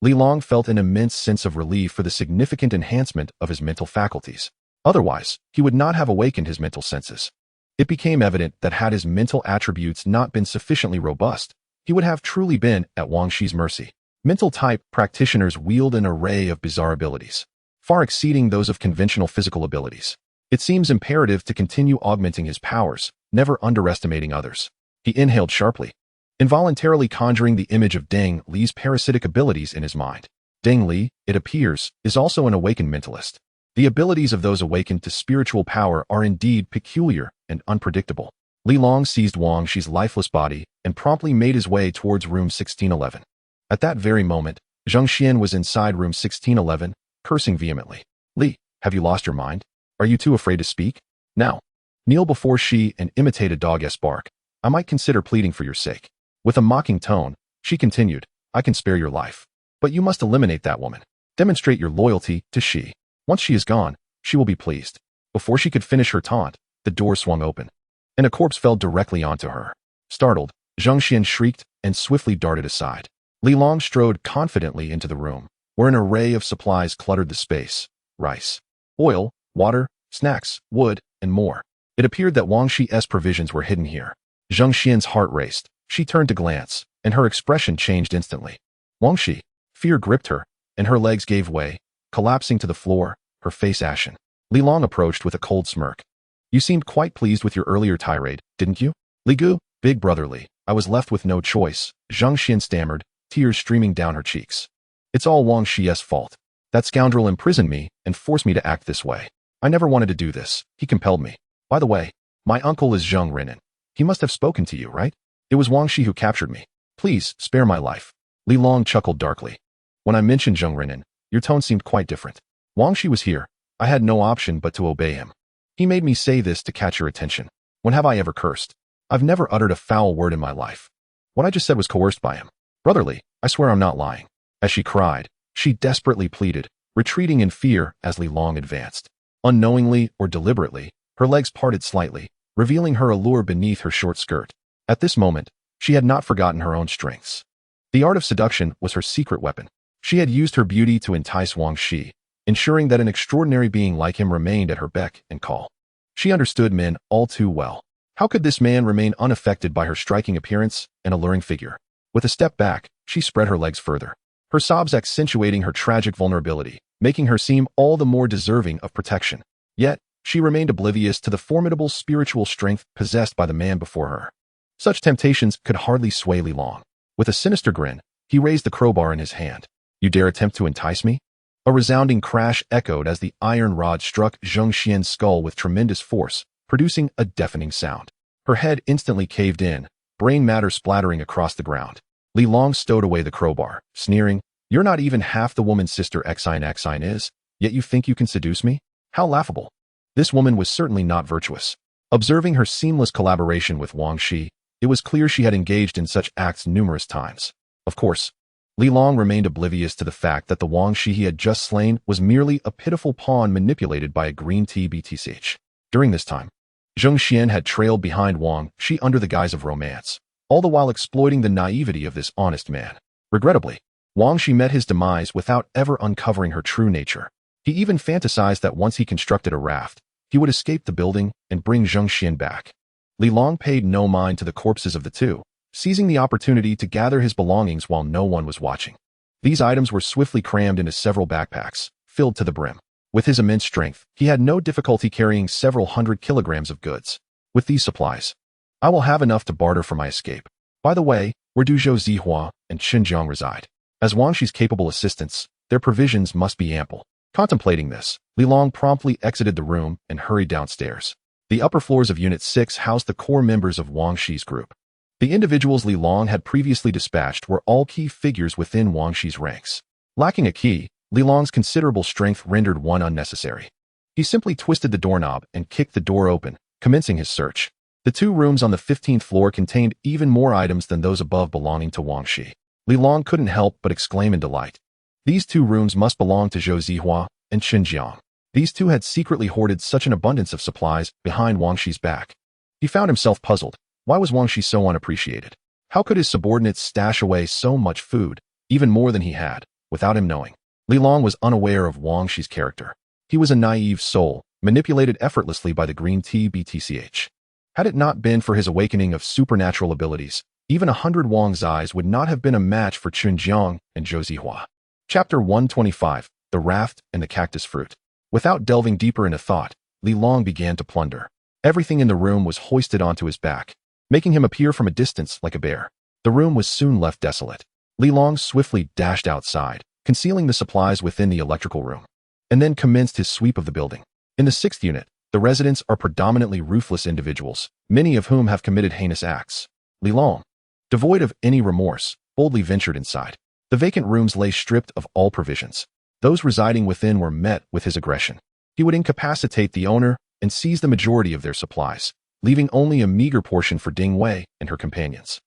Li Long felt an immense sense of relief for the significant enhancement of his mental faculties. Otherwise, he would not have awakened his mental senses. It became evident that had his mental attributes not been sufficiently robust, he would have truly been at Wang Shi's mercy. Mental-type practitioners wield an array of bizarre abilities, far exceeding those of conventional physical abilities. It seems imperative to continue augmenting his powers, never underestimating others. He inhaled sharply, involuntarily conjuring the image of Deng Li's parasitic abilities in his mind. Deng Li, it appears, is also an awakened mentalist. The abilities of those awakened to spiritual power are indeed peculiar and unpredictable. Li Long seized Wang Shi's lifeless body and promptly made his way towards room 1611. At that very moment, Zheng Xian was inside room 1611, cursing vehemently. "Li, have you lost your mind? Are you too afraid to speak? Now, kneel before she and imitate a dog-s bark. I might consider pleading for your sake." With a mocking tone, she continued, "I can spare your life, but you must eliminate that woman. Demonstrate your loyalty to she. Once she is gone, she will be pleased." Before she could finish her taunt, the door swung open, and a corpse fell directly onto her. Startled, Zheng Xian shrieked and swiftly darted aside. Li Long strode confidently into the room, where an array of supplies cluttered the space: rice, oil, water, snacks, wood, and more. It appeared that Wang Shi's provisions were hidden here. Zheng Xian's heart raced. She turned to glance, and her expression changed instantly. Wang Shi, fear gripped her, and her legs gave way, collapsing to the floor, her face ashen. Li Long approached with a cold smirk. "You seemed quite pleased with your earlier tirade, didn't you?" "Li Gu, big brother Li, I was left with no choice," Zheng Xian stammered, tears streaming down her cheeks. "It's all Wang Shi's fault. That scoundrel imprisoned me and forced me to act this way. I never wanted to do this. He compelled me. By the way, my uncle is Zheng Renan. He must have spoken to you, right? It was Wang Shi who captured me. Please, spare my life." Li Long chuckled darkly. "When I mentioned Zheng Renan, your tone seemed quite different. Wang Shi was here. I had no option but to obey him. He made me say this to catch your attention. When have I ever cursed? I've never uttered a foul word in my life. What I just said was coerced by him. Brotherly, I swear I'm not lying." As she cried, she desperately pleaded, retreating in fear as Li Long advanced. Unknowingly or deliberately, her legs parted slightly, revealing her allure beneath her short skirt. At this moment, she had not forgotten her own strengths. The art of seduction was her secret weapon. She had used her beauty to entice Wang Shi, ensuring that an extraordinary being like him remained at her beck and call. She understood men all too well. How could this man remain unaffected by her striking appearance and alluring figure? With a step back, she spread her legs further, her sobs accentuating her tragic vulnerability, making her seem all the more deserving of protection. Yet, she remained oblivious to the formidable spiritual strength possessed by the man before her. Such temptations could hardly sway Li Long. With a sinister grin, he raised the crowbar in his hand. "You dare attempt to entice me?" A resounding crash echoed as the iron rod struck Zheng Xian's skull with tremendous force, producing a deafening sound. Her head instantly caved in, brain matter splattering across the ground. Li Long stowed away the crowbar, sneering, "You're not even half the woman Sister Xine is, yet you think you can seduce me? How laughable." This woman was certainly not virtuous. Observing her seamless collaboration with Wang Shi, it was clear she had engaged in such acts numerous times. Of course, Li Long remained oblivious to the fact that the Wang Shi he had just slain was merely a pitiful pawn manipulated by a green tea BTCH. During this time, Zheng Xian had trailed behind Wang Shi under the guise of romance, all the while exploiting the naivety of this honest man. Regrettably, Wang Shi met his demise without ever uncovering her true nature. He even fantasized that once he constructed a raft, he would escape the building and bring Zheng Xian back. Li Long paid no mind to the corpses of the two, seizing the opportunity to gather his belongings while no one was watching. These items were swiftly crammed into several backpacks, filled to the brim. With his immense strength, he had no difficulty carrying several hundred kilograms of goods. With these supplies, I will have enough to barter for my escape. By the way, where do Zhou Zihua and Xinjiang reside? As Wang Shi's capable assistants, their provisions must be ample. Contemplating this, Li Long promptly exited the room and hurried downstairs. The upper floors of Unit 6 housed the core members of Wang Shi's group. The individuals Li Long had previously dispatched were all key figures within Wang Shi's ranks. Lacking a key, Li Long's considerable strength rendered one unnecessary. He simply twisted the doorknob and kicked the door open, commencing his search. The two rooms on the 15th floor contained even more items than those above belonging to Wang Shi. Li Long couldn't help but exclaim in delight. These two rooms must belong to Zhou Zihua and Xinjiang. These two had secretly hoarded such an abundance of supplies behind Wang Shi's back. He found himself puzzled. Why was Wang Shi so unappreciated? How could his subordinates stash away so much food, even more than he had, without him knowing? Li Long was unaware of Wang Shi's character. He was a naive soul, manipulated effortlessly by the green tea BTCH. Had it not been for his awakening of supernatural abilities, even 100 Wang's eyes would not have been a match for Xinjiang and Zhou Zihua. Chapter 125, The Raft and the Cactus Fruit. Without delving deeper into thought, Li Long began to plunder. Everything in the room was hoisted onto his back, making him appear from a distance like a bear. The room was soon left desolate. Li Long swiftly dashed outside, concealing the supplies within the electrical room, and then commenced his sweep of the building. In the 6th unit, the residents are predominantly ruthless individuals, many of whom have committed heinous acts. Li Long, devoid of any remorse, boldly ventured inside. The vacant rooms lay stripped of all provisions. Those residing within were met with his aggression. He would incapacitate the owner and seize the majority of their supplies, leaving only a meager portion for Ding Wei and her companions.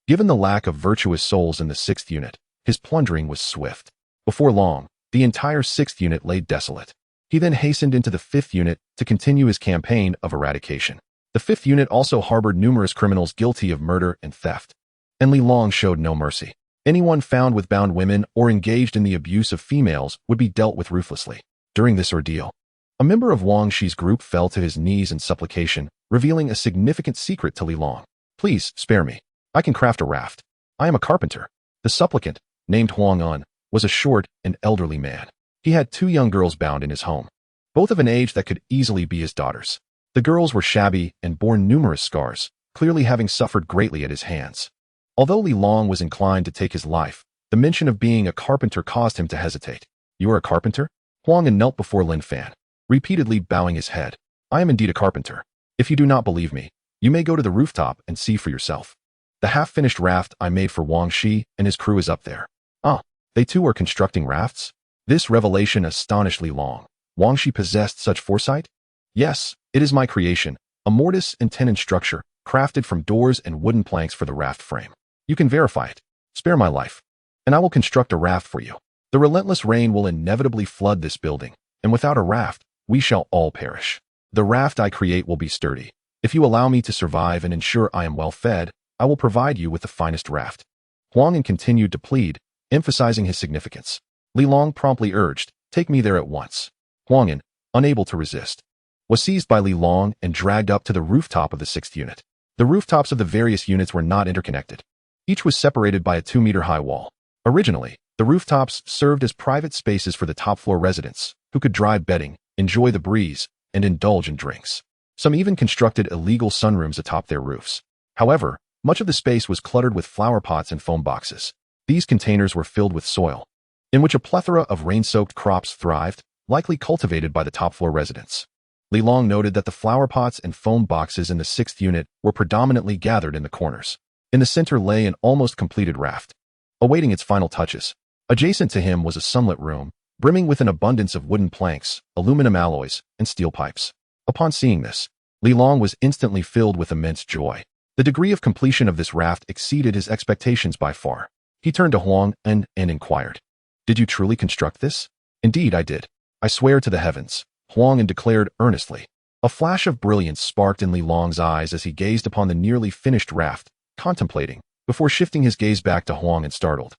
Given the lack of virtuous souls in the 6th unit, his plundering was swift. Before long, the entire 6th unit lay desolate. He then hastened into the 5th unit to continue his campaign of eradication. The 5th unit also harbored numerous criminals guilty of murder and theft, and Li Long showed no mercy. Anyone found with bound women or engaged in the abuse of females would be dealt with ruthlessly. During this ordeal, a member of Wang Shi's group fell to his knees in supplication, revealing a significant secret to Li Long. "Please, spare me. I can craft a raft. I am a carpenter." The supplicant, named Huang Un, was a short and elderly man. He had 2 young girls bound in his home, both of an age that could easily be his daughters. The girls were shabby and bore numerous scars, clearly having suffered greatly at his hands. Although Li Long was inclined to take his life, the mention of being a carpenter caused him to hesitate. "You are a carpenter?" Huang Un knelt before Lin Fan, repeatedly bowing his head. "I am indeed a carpenter. If you do not believe me, you may go to the rooftop and see for yourself. The half-finished raft I made for Wang Shi and his crew is up there." "Ah, they too are constructing rafts?" This revelation astonished Li Long. Wang Shi possessed such foresight? "Yes, it is my creation, a mortise and tenon structure, crafted from doors and wooden planks for the raft frame. You can verify it. Spare my life, and I will construct a raft for you. The relentless rain will inevitably flood this building, and without a raft, we shall all perish. The raft I create will be sturdy. If you allow me to survive and ensure I am well fed, I will provide you with the finest raft." Huang Un continued to plead, emphasizing his significance. Li Long promptly urged, "Take me there at once." Huang Un, unable to resist, was seized by Li Long and dragged up to the rooftop of the 6th unit. The rooftops of the various units were not interconnected. Each was separated by a 2-meter-high wall. Originally, the rooftops served as private spaces for the top-floor residents, who could dry bedding, enjoy the breeze, and indulge in drinks. Some even constructed illegal sunrooms atop their roofs. However, much of the space was cluttered with flower pots and foam boxes. These containers were filled with soil, in which a plethora of rain-soaked crops thrived, likely cultivated by the top-floor residents. Li Long noted that the flower pots and foam boxes in the 6th unit were predominantly gathered in the corners. In the center lay an almost completed raft, awaiting its final touches. Adjacent to him was a sunlit room, brimming with an abundance of wooden planks, aluminum alloys, and steel pipes. Upon seeing this, Li Long was instantly filled with immense joy. The degree of completion of this raft exceeded his expectations by far. He turned to Huang and inquired, "Did you truly construct this?" "Indeed I did. I swear to the heavens," Huang declared earnestly. A flash of brilliance sparked in Li Long's eyes as he gazed upon the nearly finished raft, contemplating, before shifting his gaze back to Huang startled.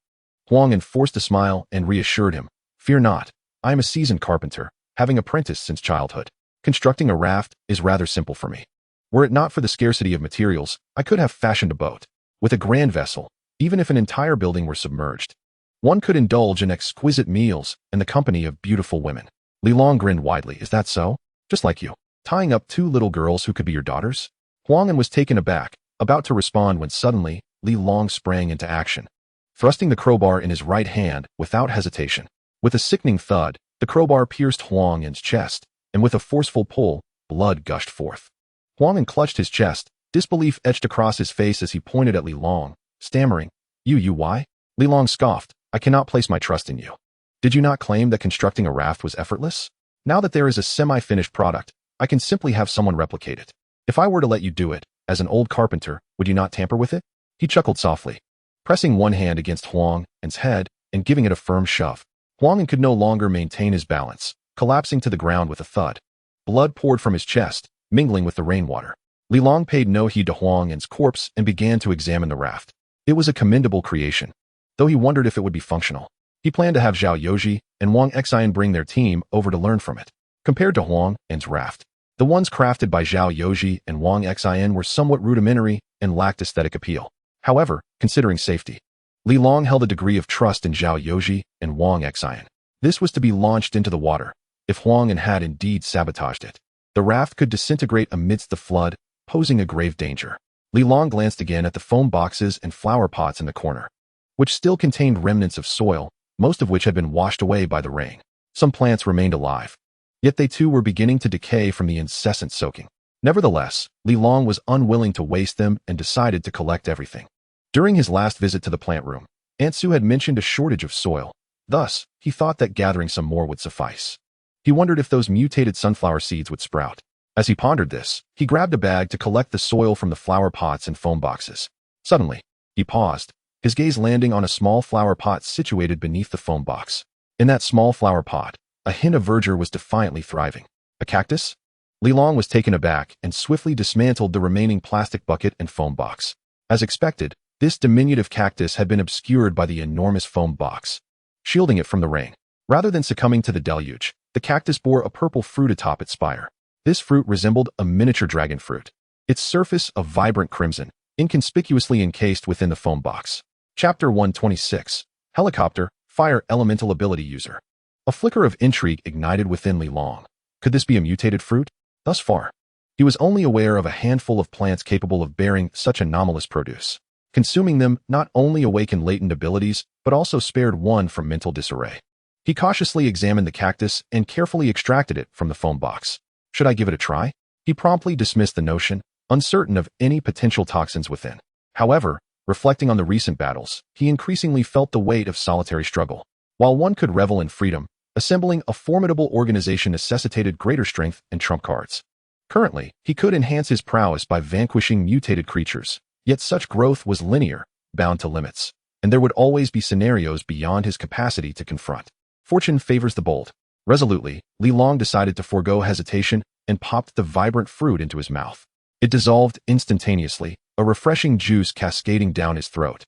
Huang forced a smile and reassured him, "Fear not, I am a seasoned carpenter, having apprenticed since childhood. Constructing a raft is rather simple for me. Were it not for the scarcity of materials, I could have fashioned a boat. With a grand vessel, even if an entire building were submerged, one could indulge in exquisite meals and the company of beautiful women." Li Long grinned widely. "Is that so? Just like you. Tying up 2 little girls who could be your daughters?" Huang was taken aback, about to respond when suddenly, Li Long sprang into action, thrusting the crowbar in his right hand without hesitation. With a sickening thud, the crowbar pierced Huang's chest, and with a forceful pull, blood gushed forth. Huang clutched his chest, disbelief etched across his face as he pointed at Li Long, stammering, Why? Li Long scoffed, "I cannot place my trust in you. Did you not claim that constructing a raft was effortless? Now that there is a semi-finished product, I can simply have someone replicate it. If I were to let you do it, as an old carpenter, would you not tamper with it?" He chuckled softly, pressing one hand against Huang's head and giving it a firm shove. Huang could no longer maintain his balance, collapsing to the ground with a thud. Blood poured from his chest, mingling with the rainwater. Li Long paid no heed to Huang's corpse and began to examine the raft. It was a commendable creation, though he wondered if it would be functional. He planned to have Zhao Yoji and Wang Xian bring their team over to learn from it. Compared to Huang's raft, the ones crafted by Zhao Yoji and Wang Xian were somewhat rudimentary and lacked aesthetic appeal. However, considering safety, Li Long held a degree of trust in Zhao Yoji and Wang Xian. This was to be launched into the water. If Huang had indeed sabotaged it, the raft could disintegrate amidst the flood, posing a grave danger. Li Long glanced again at the foam boxes and flower pots in the corner, which still contained remnants of soil, most of which had been washed away by the rain. Some plants remained alive, yet they too were beginning to decay from the incessant soaking. Nevertheless, Li Long was unwilling to waste them and decided to collect everything. During his last visit to the plant room, Aunt Sue had mentioned a shortage of soil. Thus, he thought that gathering some more would suffice. He wondered if those mutated sunflower seeds would sprout. As he pondered this, he grabbed a bag to collect the soil from the flower pots and foam boxes. Suddenly, he paused, his gaze landing on a small flower pot situated beneath the foam box. In that small flower pot, a hint of verdure was defiantly thriving. A cactus? Li Long was taken aback and swiftly dismantled the remaining plastic bucket and foam box. As expected, this diminutive cactus had been obscured by the enormous foam box, shielding it from the rain. Rather than succumbing to the deluge, the cactus bore a purple fruit atop its spire. This fruit resembled a miniature dragon fruit, its surface of vibrant crimson, inconspicuously encased within the foam box. Chapter 126, Helicopter, Fire Elemental Ability User. A flicker of intrigue ignited within Li Long. Could this be a mutated fruit? Thus far, he was only aware of a handful of plants capable of bearing such anomalous produce. Consuming them not only awakened latent abilities, but also spared one from mental disarray. He cautiously examined the cactus and carefully extracted it from the foam box. Should I give it a try? He promptly dismissed the notion, uncertain of any potential toxins within. However, reflecting on the recent battles, he increasingly felt the weight of solitary struggle. While one could revel in freedom, assembling a formidable organization necessitated greater strength and trump cards. Currently, he could enhance his prowess by vanquishing mutated creatures, yet such growth was linear, bound to limits, and there would always be scenarios beyond his capacity to confront. Fortune favors the bold. Resolutely, Li Long decided to forego hesitation and popped the vibrant fruit into his mouth. It dissolved instantaneously, a refreshing juice cascading down his throat,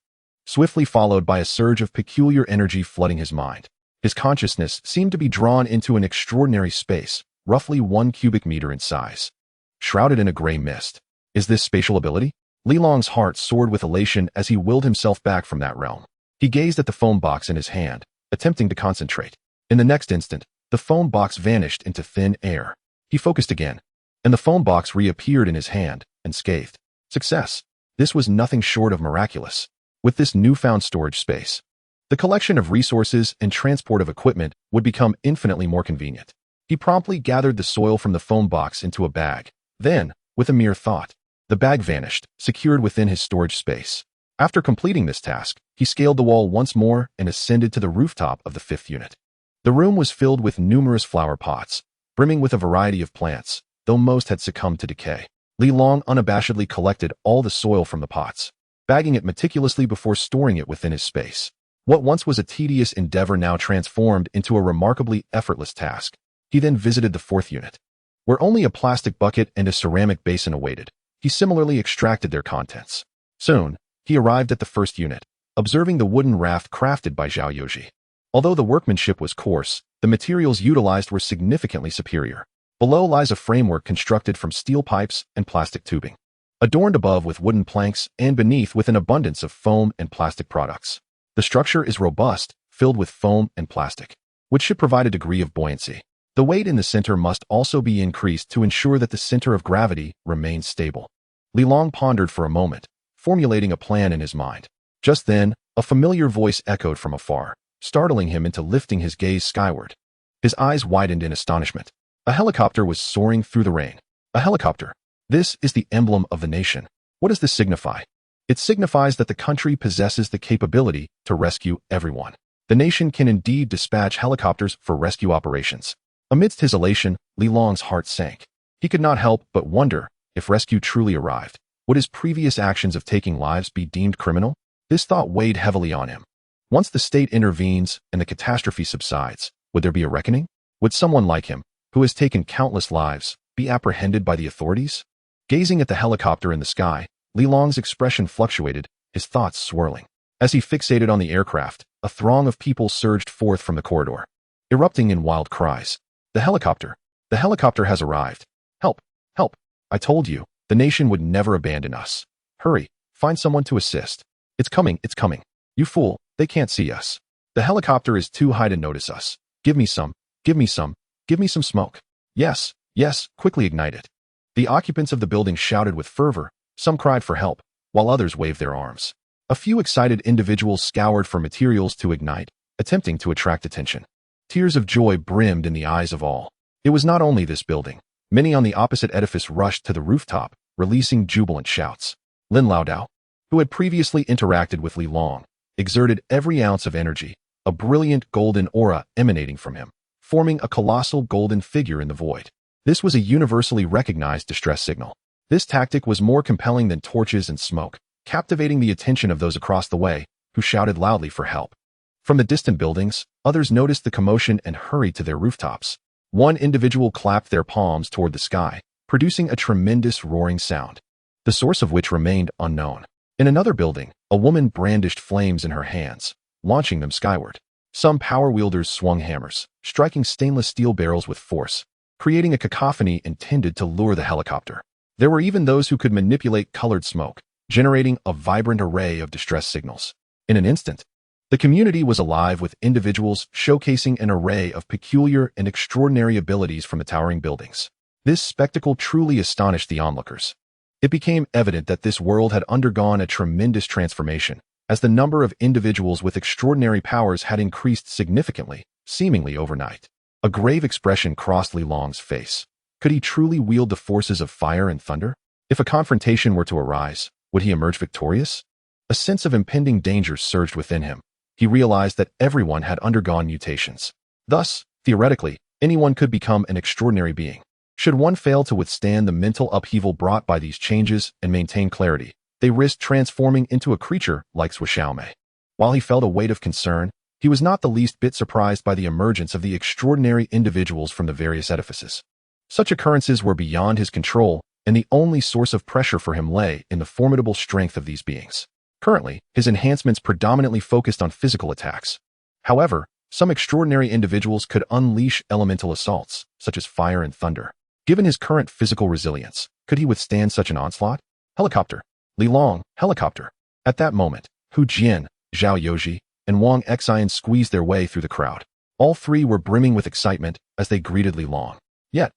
swiftly followed by a surge of peculiar energy flooding his mind. His consciousness seemed to be drawn into an extraordinary space, roughly 1 cubic meter in size, shrouded in a gray mist. Is this spatial ability? Li Long's heart soared with elation as he willed himself back from that realm. He gazed at the foam box in his hand, attempting to concentrate. In the next instant, the foam box vanished into thin air. He focused again, and the foam box reappeared in his hand, unscathed. Success. This was nothing short of miraculous. With this newfound storage space, the collection of resources and transport of equipment would become infinitely more convenient. He promptly gathered the soil from the foam box into a bag. Then, with a mere thought, the bag vanished, secured within his storage space. After completing this task, he scaled the wall once more and ascended to the rooftop of the 5th unit. The room was filled with numerous flower pots, brimming with a variety of plants, though most had succumbed to decay. Li Long unabashedly collected all the soil from the pots, bagging it meticulously before storing it within his space. What once was a tedious endeavor now transformed into a remarkably effortless task. He then visited the 4th unit, where only a plastic bucket and a ceramic basin awaited. He similarly extracted their contents. Soon, he arrived at the 1st unit, observing the wooden raft crafted by Zhao Yoji. Although the workmanship was coarse, the materials utilized were significantly superior. Below lies a framework constructed from steel pipes and plastic tubing, adorned above with wooden planks and beneath with an abundance of foam and plastic products. The structure is robust, filled with foam and plastic, which should provide a degree of buoyancy. The weight in the center must also be increased to ensure that the center of gravity remains stable. Li Long pondered for a moment, formulating a plan in his mind. Just then, a familiar voice echoed from afar, startling him into lifting his gaze skyward. His eyes widened in astonishment. A helicopter was soaring through the rain. A helicopter. This is the emblem of the nation. What does this signify? It signifies that the country possesses the capability to rescue everyone. The nation can indeed dispatch helicopters for rescue operations. Amidst his elation, Li Long's heart sank. He could not help but wonder, if rescue truly arrived, would his previous actions of taking lives be deemed criminal? This thought weighed heavily on him. Once the state intervenes and the catastrophe subsides, would there be a reckoning? Would someone like him, who has taken countless lives, be apprehended by the authorities? Gazing at the helicopter in the sky, Li Long's expression fluctuated, his thoughts swirling. As he fixated on the aircraft, a throng of people surged forth from the corridor, erupting in wild cries. The helicopter has arrived. Help, help. I told you, the nation would never abandon us. Hurry, find someone to assist. It's coming, it's coming. You fool, they can't see us. The helicopter is too high to notice us. Give me some, give me some, give me some smoke. Yes, yes, quickly ignite it. The occupants of the building shouted with fervor. Some cried for help, while others waved their arms. A few excited individuals scoured for materials to ignite, attempting to attract attention. Tears of joy brimmed in the eyes of all. It was not only this building. Many on the opposite edifice rushed to the rooftop, releasing jubilant shouts. Lin Laodao, who had previously interacted with Li Long, exerted every ounce of energy, a brilliant golden aura emanating from him, forming a colossal golden figure in the void. This was a universally recognized distress signal. This tactic was more compelling than torches and smoke, captivating the attention of those across the way, who shouted loudly for help. From the distant buildings, others noticed the commotion and hurried to their rooftops. One individual clapped their palms toward the sky, producing a tremendous roaring sound, the source of which remained unknown. In another building, a woman brandished flames in her hands, launching them skyward. Some power wielders swung hammers, striking stainless steel barrels with force, creating a cacophony intended to lure the helicopter. There were even those who could manipulate colored smoke, generating a vibrant array of distress signals. In an instant, the community was alive with individuals showcasing an array of peculiar and extraordinary abilities from the towering buildings. This spectacle truly astonished the onlookers. It became evident that this world had undergone a tremendous transformation, as the number of individuals with extraordinary powers had increased significantly, seemingly overnight. A grave expression crossed Li Long's face. Could he truly wield the forces of fire and thunder? If a confrontation were to arise, would he emerge victorious? A sense of impending danger surged within him. He realized that everyone had undergone mutations. Thus, theoretically, anyone could become an extraordinary being. Should one fail to withstand the mental upheaval brought by these changes and maintain clarity, they risked transforming into a creature like Sui Xiaomei. While he felt a weight of concern, he was not the least bit surprised by the emergence of the extraordinary individuals from the various edifices. Such occurrences were beyond his control, and the only source of pressure for him lay in the formidable strength of these beings. Currently, his enhancements predominantly focused on physical attacks. However, some extraordinary individuals could unleash elemental assaults, such as fire and thunder. Given his current physical resilience, could he withstand such an onslaught? Helicopter. Li Long, helicopter. At that moment, Hu Jian, Zhao Yoji, and Wang Xian squeezed their way through the crowd. All three were brimming with excitement as they greeted Li Long. Yet,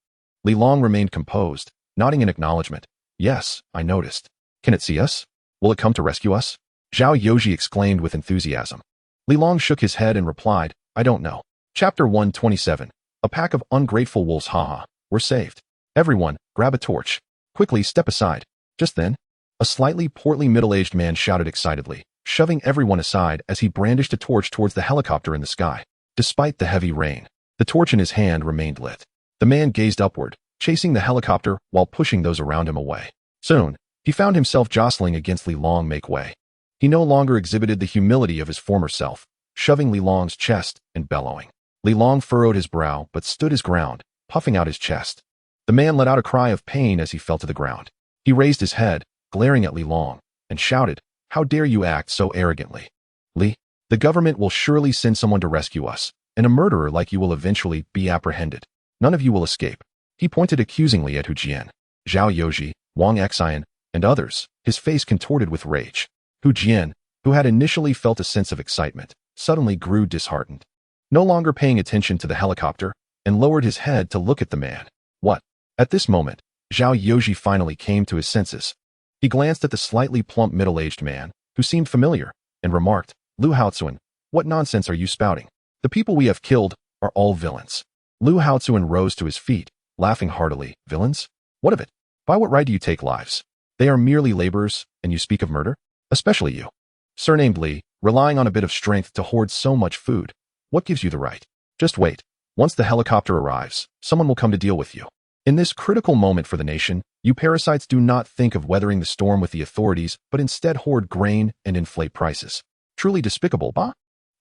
Li Long remained composed, nodding in acknowledgement. Yes, I noticed. Can it see us? Will it come to rescue us? Zhao Yoji exclaimed with enthusiasm. Li Long shook his head and replied, I don't know. Chapter 127. A pack of ungrateful wolves, haha. We're saved. Everyone, grab a torch. Quickly step aside. Just then, a slightly portly middle-aged man shouted excitedly, shoving everyone aside as he brandished a torch towards the helicopter in the sky. Despite the heavy rain, the torch in his hand remained lit. The man gazed upward, chasing the helicopter while pushing those around him away. Soon, he found himself jostling against Li Long make way. He no longer exhibited the humility of his former self, shoving Li Long's chest and bellowing. Li Long furrowed his brow but stood his ground, puffing out his chest. The man let out a cry of pain as he fell to the ground. He raised his head, glaring at Li Long, and shouted, How dare you act so arrogantly? Li, the government will surely send someone to rescue us, and a murderer like you will eventually be apprehended. None of you will escape. He pointed accusingly at Hu Jian, Zhao Yoji, Wang Xian, and others, his face contorted with rage. Hu Jian, who had initially felt a sense of excitement, suddenly grew disheartened. No longer paying attention to the helicopter, and lowered his head to look at the man. What? At this moment, Zhao Yoji finally came to his senses. He glanced at the slightly plump middle-aged man, who seemed familiar, and remarked, Lu Haozuan, what nonsense are you spouting? The people we have killed are all villains. Lu Haozuan rose to his feet, laughing heartily. Villains? What of it? By what right do you take lives? They are merely laborers, and you speak of murder? Especially you. Surnamed Li, relying on a bit of strength to hoard so much food. What gives you the right? Just wait. Once the helicopter arrives, someone will come to deal with you. In this critical moment for the nation, you parasites do not think of weathering the storm with the authorities, but instead hoard grain and inflate prices. Truly despicable, bah?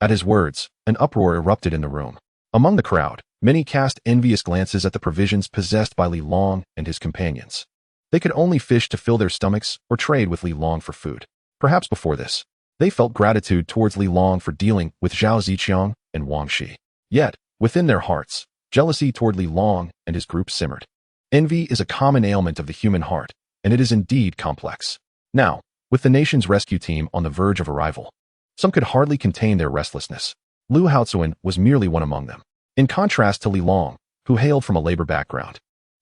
At his words, an uproar erupted in the room. Among the crowd, many cast envious glances at the provisions possessed by Li Long and his companions. They could only fish to fill their stomachs or trade with Li Long for food. Perhaps before this, they felt gratitude towards Li Long for dealing with Zhao Ziqiang and Wang Shi. Yet, within their hearts, jealousy toward Li Long and his group simmered. Envy is a common ailment of the human heart, and it is indeed complex. Now, with the nation's rescue team on the verge of arrival, some could hardly contain their restlessness. Lu Haozuan was merely one among them. In contrast to Li Long, who hailed from a labor background,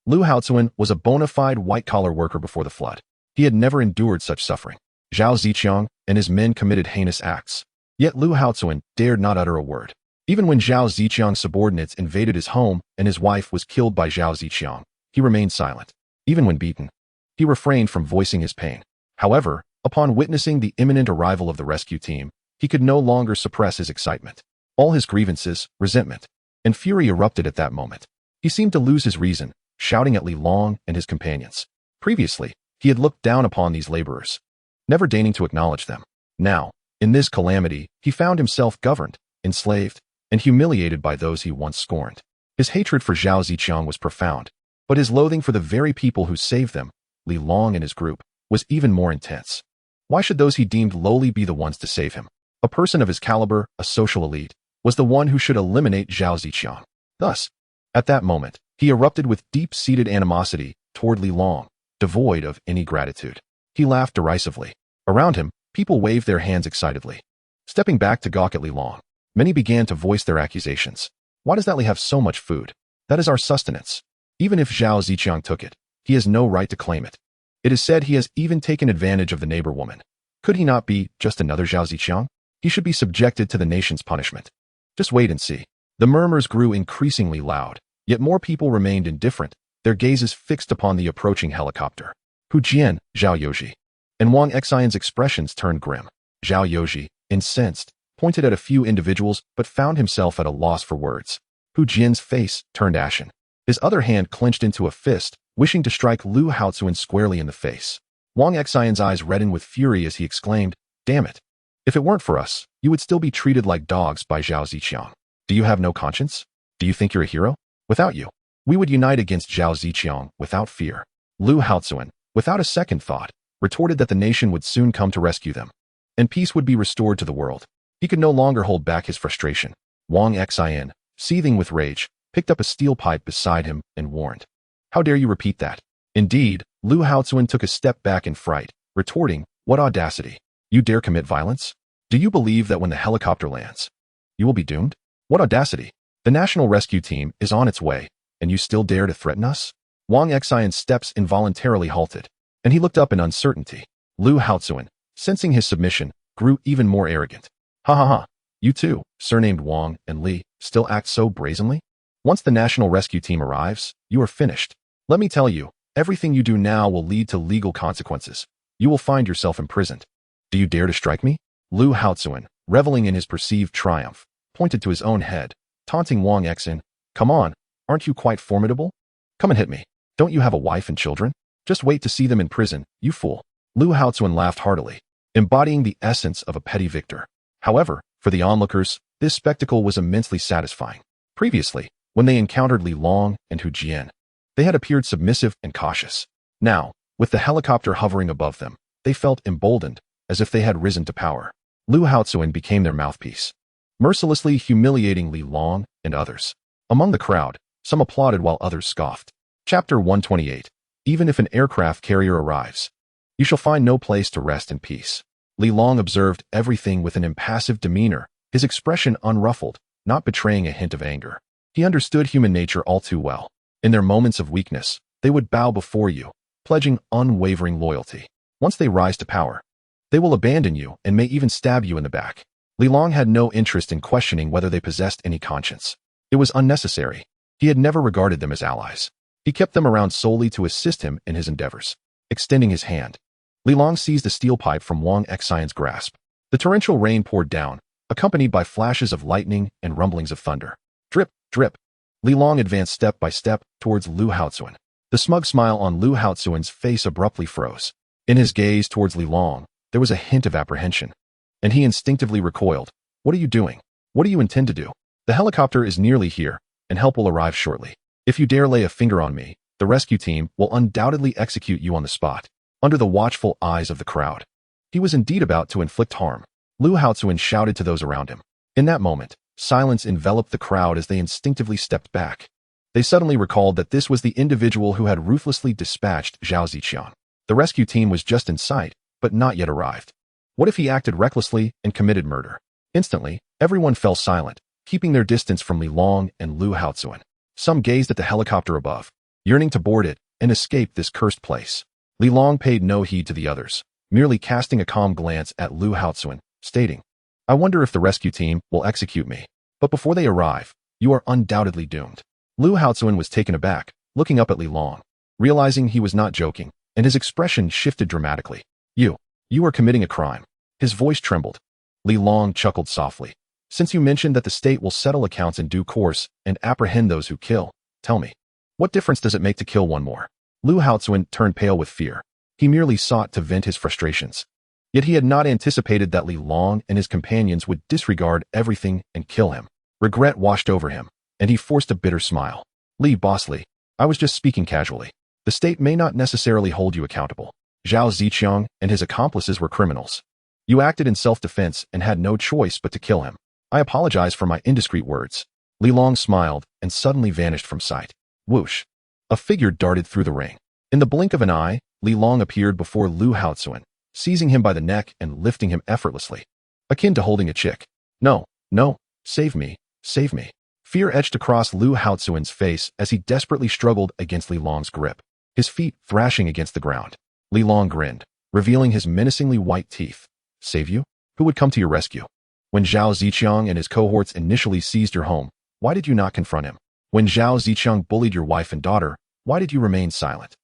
Lu Haozuan was a bona fide white-collar worker before the flood. He had never endured such suffering. Zhao Ziqiang and his men committed heinous acts. Yet Lu Haozuan dared not utter a word. Even when Zhao Ziqiang's subordinates invaded his home and his wife was killed by Zhao Ziqiang, he remained silent. Even when beaten, he refrained from voicing his pain. However, upon witnessing the imminent arrival of the rescue team, he could no longer suppress his excitement. All his grievances, resentment, and fury erupted at that moment. He seemed to lose his reason, shouting at Li Long and his companions. Previously, he had looked down upon these laborers, never deigning to acknowledge them. Now, in this calamity, he found himself governed, enslaved, and humiliated by those he once scorned. His hatred for Zhao Ziqiang was profound, but his loathing for the very people who saved them, Li Long and his group, was even more intense. Why should those he deemed lowly be the ones to save him? A person of his caliber, a social elite, was the one who should eliminate Zhao Ziqiang. Thus, at that moment, he erupted with deep-seated animosity toward Li Long, devoid of any gratitude. He laughed derisively. Around him, people waved their hands excitedly. Stepping back to gawk at Li Long, many began to voice their accusations. Why does that Li have so much food? That is our sustenance. Even if Zhao Ziqiang took it, he has no right to claim it. It is said he has even taken advantage of the neighbor woman. Could he not be just another Zhao Ziqiang? He should be subjected to the nation's punishment. Just wait and see. The murmurs grew increasingly loud, yet more people remained indifferent, their gazes fixed upon the approaching helicopter. Hu Jian, Zhao Yoji, and Wang Xian's expressions turned grim. Zhao Yoji, incensed, pointed at a few individuals but found himself at a loss for words. Hu Jian's face turned ashen. His other hand clenched into a fist, wishing to strike Lu Haozuan squarely in the face. Wang Xian's eyes reddened with fury as he exclaimed, Damn it! If it weren't for us, you would still be treated like dogs by Zhao Ziqiang. Do you have no conscience? Do you think you're a hero? Without you, we would unite against Zhao Ziqiang without fear. Lu Haozuan, without a second thought, retorted that the nation would soon come to rescue them, and peace would be restored to the world. He could no longer hold back his frustration. Wang Xian, seething with rage, picked up a steel pipe beside him and warned, How dare you repeat that? Indeed, Lu Haozuan took a step back in fright, retorting, What audacity! You dare commit violence? Do you believe that when the helicopter lands, you will be doomed? What audacity! The National Rescue Team is on its way, and you still dare to threaten us? Wang Xian's steps involuntarily halted, and he looked up in uncertainty. Lu Haozuan, sensing his submission, grew even more arrogant. Ha ha ha, you two, surnamed Wang and Li, still act so brazenly? Once the National Rescue Team arrives, you are finished. Let me tell you, everything you do now will lead to legal consequences. You will find yourself imprisoned. Do you dare to strike me? Lu Haozuan, reveling in his perceived triumph, pointed to his own head, taunting Wang Xian. Come on, aren't you quite formidable? Come and hit me. Don't you have a wife and children? Just wait to see them in prison, you fool. Lu Haozuan laughed heartily, embodying the essence of a petty victor. However, for the onlookers, this spectacle was immensely satisfying. Previously, when they encountered Li Long and Hu Jian, they had appeared submissive and cautious. Now, with the helicopter hovering above them, they felt emboldened, as if they had risen to power. Lu Haozuan became their mouthpiece, mercilessly humiliating Li Long and others. Among the crowd, some applauded while others scoffed. Chapter 128. Even if an aircraft carrier arrives, you shall find no place to rest in peace. Li Long observed everything with an impassive demeanor, his expression unruffled, not betraying a hint of anger. He understood human nature all too well. In their moments of weakness, they would bow before you, pledging unwavering loyalty. Once they rise to power, they will abandon you and may even stab you in the back. Li Long had no interest in questioning whether they possessed any conscience. It was unnecessary. He had never regarded them as allies. He kept them around solely to assist him in his endeavors. Extending his hand, Li Long seized a steel pipe from Wang Xian's grasp. The torrential rain poured down, accompanied by flashes of lightning and rumblings of thunder. Drip, drip. Li Long advanced step by step towards Lu Haozuan. The smug smile on Lu Haozuan's face abruptly froze. In his gaze towards Li Long, there was a hint of apprehension, and he instinctively recoiled. What are you doing? What do you intend to do? The helicopter is nearly here, and help will arrive shortly. If you dare lay a finger on me, the rescue team will undoubtedly execute you on the spot. Under the watchful eyes of the crowd, he was indeed about to inflict harm. Lu Haozuan shouted to those around him. In that moment, silence enveloped the crowd as they instinctively stepped back. They suddenly recalled that this was the individual who had ruthlessly dispatched Zhao Ziqiang. The rescue team was just in sight, but not yet arrived. What if he acted recklessly and committed murder? Instantly, everyone fell silent, keeping their distance from Li Long and Lu Haozuan. Some gazed at the helicopter above, yearning to board it and escape this cursed place. Li Long paid no heed to the others, merely casting a calm glance at Lu Haozuan, stating, I wonder if the rescue team will execute me. But before they arrive, you are undoubtedly doomed. Lu Haozuan was taken aback, looking up at Li Long, realizing he was not joking, and his expression shifted dramatically. You are committing a crime. His voice trembled. Li Long chuckled softly. Since you mentioned that the state will settle accounts in due course and apprehend those who kill, tell me, what difference does it make to kill one more? Lu Haozuan turned pale with fear. He merely sought to vent his frustrations. Yet he had not anticipated that Li Long and his companions would disregard everything and kill him. Regret washed over him, and he forced a bitter smile. Boss Li, I was just speaking casually. The state may not necessarily hold you accountable. Zhao Ziqiang and his accomplices were criminals. You acted in self-defense and had no choice but to kill him. I apologize for my indiscreet words. Li Long smiled and suddenly vanished from sight. Whoosh. A figure darted through the ring. In the blink of an eye, Li Long appeared before Lu Haozuan, seizing him by the neck and lifting him effortlessly, akin to holding a chick. No, save me, save me. Fear etched across Lu Haozuan's face as he desperately struggled against Li Long's grip, his feet thrashing against the ground. Li Long grinned, revealing his menacingly white teeth. Save you? Who would come to your rescue? When Zhao Ziqiang and his cohorts initially seized your home, why did you not confront him? When Zhao Ziqiang bullied your wife and daughter, why did you remain silent?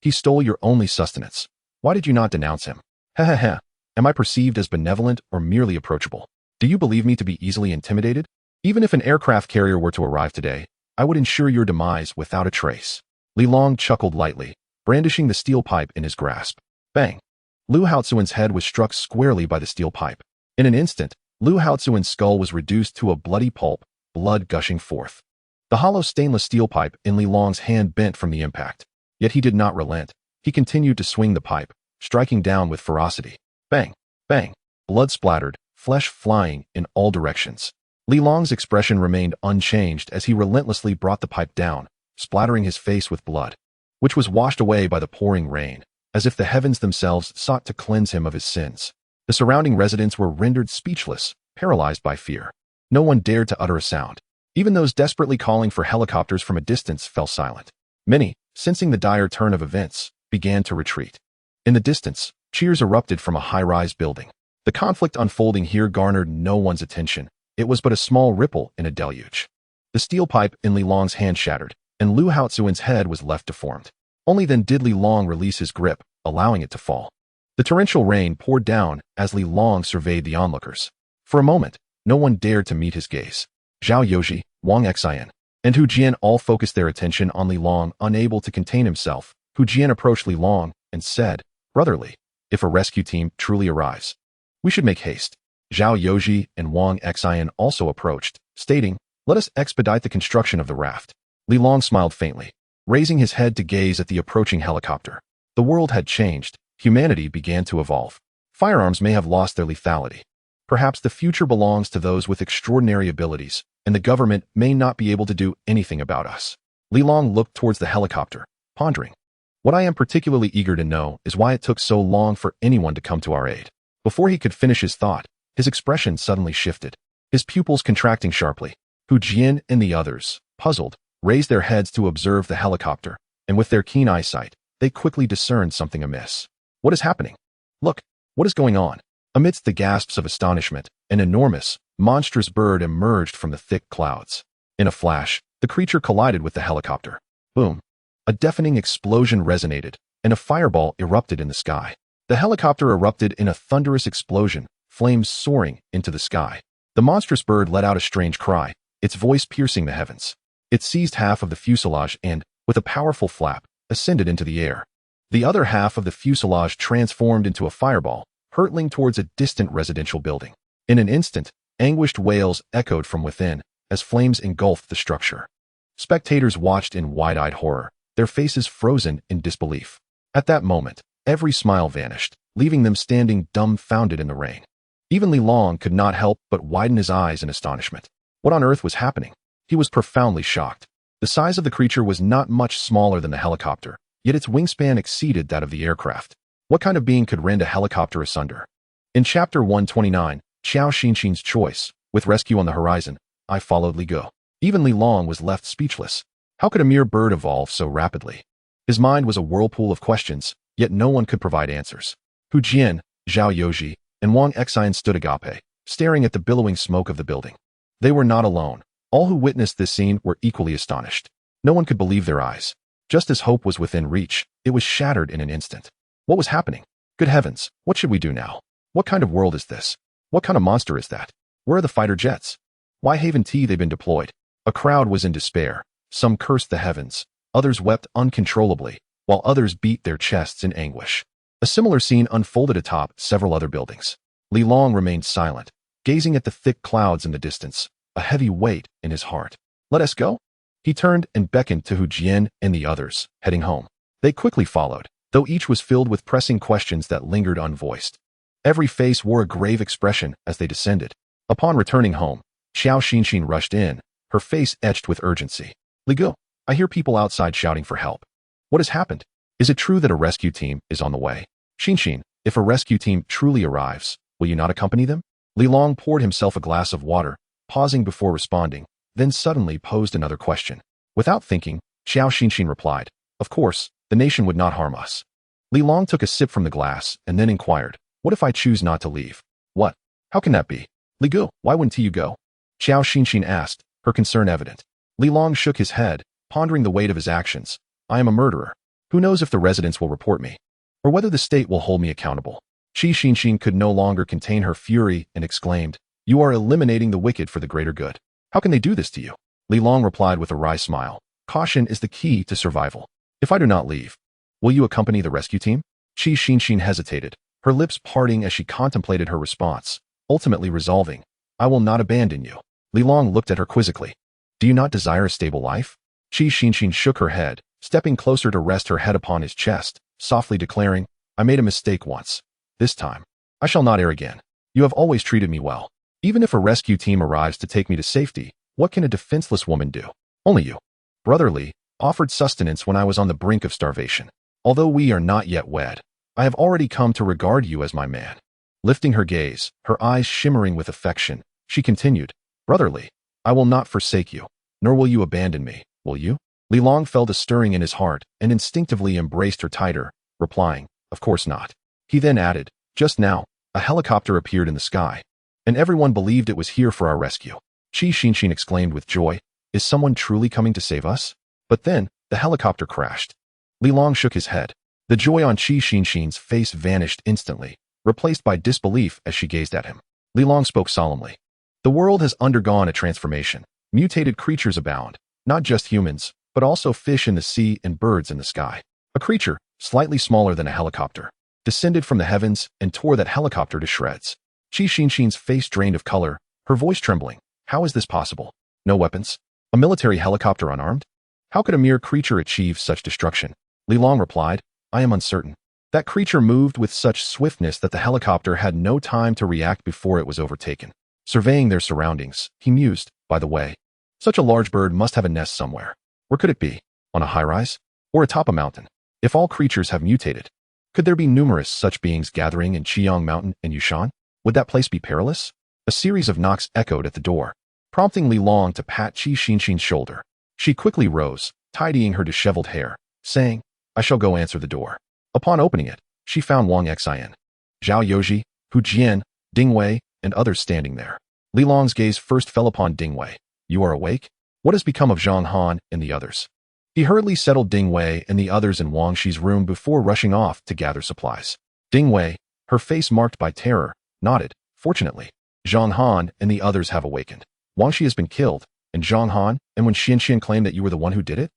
He stole your only sustenance. Why did you not denounce him? Ha. Am I perceived as benevolent or merely approachable? Do you believe me to be easily intimidated? Even if an aircraft carrier were to arrive today, I would ensure your demise without a trace. Li Long chuckled lightly, brandishing the steel pipe in his grasp. Bang! Lu Haozuan's head was struck squarely by the steel pipe. In an instant, Lu Haozuan's skull was reduced to a bloody pulp, blood gushing forth. The hollow stainless steel pipe in Li Long's hand bent from the impact. Yet he did not relent. He continued to swing the pipe, striking down with ferocity. Bang! Bang! Blood splattered, flesh flying in all directions. Li Long's expression remained unchanged as he relentlessly brought the pipe down, splattering his face with blood, which was washed away by the pouring rain, as if the heavens themselves sought to cleanse him of his sins. The surrounding residents were rendered speechless, paralyzed by fear. No one dared to utter a sound. Even those desperately calling for helicopters from a distance fell silent. Many, sensing the dire turn of events, began to retreat. In the distance, cheers erupted from a high-rise building. The conflict unfolding here garnered no one's attention. It was but a small ripple in a deluge. The steel pipe in Li Long's hand shattered, and Lu Haozuan's head was left deformed. Only then did Li Long release his grip, allowing it to fall. The torrential rain poured down as Li Long surveyed the onlookers. For a moment, no one dared to meet his gaze. Zhao Yoji, Wang Xian, and Hu Jian all focused their attention on Li Long. Unable to contain himself, Hu Jian approached Li Long and said, "Brotherly, if a rescue team truly arrives, we should make haste." Zhao Yoji and Wang Xian also approached, stating, "Let us expedite the construction of the raft." Li Long smiled faintly, raising his head to gaze at the approaching helicopter. The world had changed. Humanity began to evolve. Firearms may have lost their lethality. Perhaps the future belongs to those with extraordinary abilities, and the government may not be able to do anything about us. Li Long looked towards the helicopter, pondering. What I am particularly eager to know is why it took so long for anyone to come to our aid. Before he could finish his thought, his expression suddenly shifted, his pupils contracting sharply. Hu Jian and the others, puzzled, raised their heads to observe the helicopter, and with their keen eyesight, they quickly discerned something amiss. What is happening? Look, what is going on? Amidst the gasps of astonishment, an enormous, monstrous bird emerged from the thick clouds. In a flash, the creature collided with the helicopter. Boom! A deafening explosion resonated, and a fireball erupted in the sky. The helicopter erupted in a thunderous explosion, flames soaring into the sky. The monstrous bird let out a strange cry, its voice piercing the heavens. It seized half of the fuselage and, with a powerful flap, ascended into the air. The other half of the fuselage transformed into a fireball, hurtling towards a distant residential building. In an instant, anguished wails echoed from within, as flames engulfed the structure. Spectators watched in wide-eyed horror, their faces frozen in disbelief. At that moment, every smile vanished, leaving them standing dumbfounded in the rain. Even Li Long could not help but widen his eyes in astonishment. What on earth was happening? He was profoundly shocked. The size of the creature was not much smaller than the helicopter, yet its wingspan exceeded that of the aircraft. What kind of being could rend a helicopter asunder? In Chapter 129, Xiao Xinxin's Choice, with rescue on the horizon, I followed Li Go. Even Li Long was left speechless. How could a mere bird evolve so rapidly? His mind was a whirlpool of questions, yet no one could provide answers. Hu Jian, Zhao Yoji, and Wang Xian stood agape, staring at the billowing smoke of the building. They were not alone. All who witnessed this scene were equally astonished. No one could believe their eyes. Just as hope was within reach, it was shattered in an instant. What was happening? Good heavens, what should we do now? What kind of world is this? What kind of monster is that? Where are the fighter jets? Why haven't they been deployed? A crowd was in despair. Some cursed the heavens, others wept uncontrollably, while others beat their chests in anguish. A similar scene unfolded atop several other buildings. Li Long remained silent, gazing at the thick clouds in the distance, a heavy weight in his heart. Let us go? He turned and beckoned to Hu Jian and the others, heading home. They quickly followed, though each was filled with pressing questions that lingered unvoiced. Every face wore a grave expression as they descended. Upon returning home, Xiao Xinxin rushed in, her face etched with urgency. Li Go, I hear people outside shouting for help. What has happened? Is it true that a rescue team is on the way? Xinxin, if a rescue team truly arrives, will you not accompany them? Li Long poured himself a glass of water, pausing before responding, then suddenly posed another question. Without thinking, Xiao Xinxin replied, "Of course, the nation would not harm us." Li Long took a sip from the glass and then inquired, "What if I choose not to leave?" "What? How can that be?" "Li Go, why wouldn't you go?" Xiao Xinxin asked, her concern evident. Li Long shook his head, pondering the weight of his actions. "I am a murderer. Who knows if the residents will report me, or whether the state will hold me accountable?" Xi Xinxin could no longer contain her fury and exclaimed, "You are eliminating the wicked for the greater good. How can they do this to you?" Li Long replied with a wry smile, "Caution is the key to survival. If I do not leave, will you accompany the rescue team?" Xi Xinxin hesitated, her lips parting as she contemplated her response, ultimately resolving, "I will not abandon you." Li Long looked at her quizzically. "Do you not desire a stable life?" Xi Xinxin shook her head, stepping closer to rest her head upon his chest, softly declaring, "I made a mistake once. This time, I shall not err again. You have always treated me well. Even if a rescue team arrives to take me to safety, what can a defenseless woman do? Only you, brotherly, offered sustenance when I was on the brink of starvation. Although we are not yet wed, I have already come to regard you as my man." Lifting her gaze, her eyes shimmering with affection, she continued, "Brotherly, I will not forsake you, nor will you abandon me, will you?" Li Long felt a stirring in his heart and instinctively embraced her tighter, replying, "Of course not." He then added, "Just now, a helicopter appeared in the sky, and everyone believed it was here for our rescue." Qi Xinshin exclaimed with joy, "Is someone truly coming to save us?" But then, the helicopter crashed. Li Long shook his head. The joy on Qi Xinshin's face vanished instantly, replaced by disbelief as she gazed at him. Li Long spoke solemnly. "The world has undergone a transformation. Mutated creatures abound, not just humans, but also fish in the sea and birds in the sky. A creature, slightly smaller than a helicopter, descended from the heavens and tore that helicopter to shreds." Qi Xinshin's face drained of color, her voice trembling. "How is this possible? No weapons? A military helicopter unarmed? How could a mere creature achieve such destruction?" Li Long replied, "I am uncertain. That creature moved with such swiftness that the helicopter had no time to react before it was overtaken." Surveying their surroundings, he mused, "By the way, such a large bird must have a nest somewhere. Where could it be? On a high-rise? Or atop a mountain? If all creatures have mutated, could there be numerous such beings gathering in Qiyang Mountain and Yushan? Would that place be perilous?" A series of knocks echoed at the door, prompting Li Long to pat Qi Xinshin's shoulder. She quickly rose, tidying her disheveled hair, saying, "I shall go answer the door." Upon opening it, she found Wang Xian, Zhao Youji, Hu Jian, Ding Wei, and others standing there. Li Long's gaze first fell upon Ding Wei. "You are awake? What has become of Zhang Han and the others?" He hurriedly settled Ding Wei and the others in Wang Shi's room before rushing off to gather supplies. Ding Wei, her face marked by terror, nodded. "Fortunately, Zhang Han and the others have awakened. Wang Shi has been killed, and Zhang Han, and when Xian claimed that you were the one who did it?"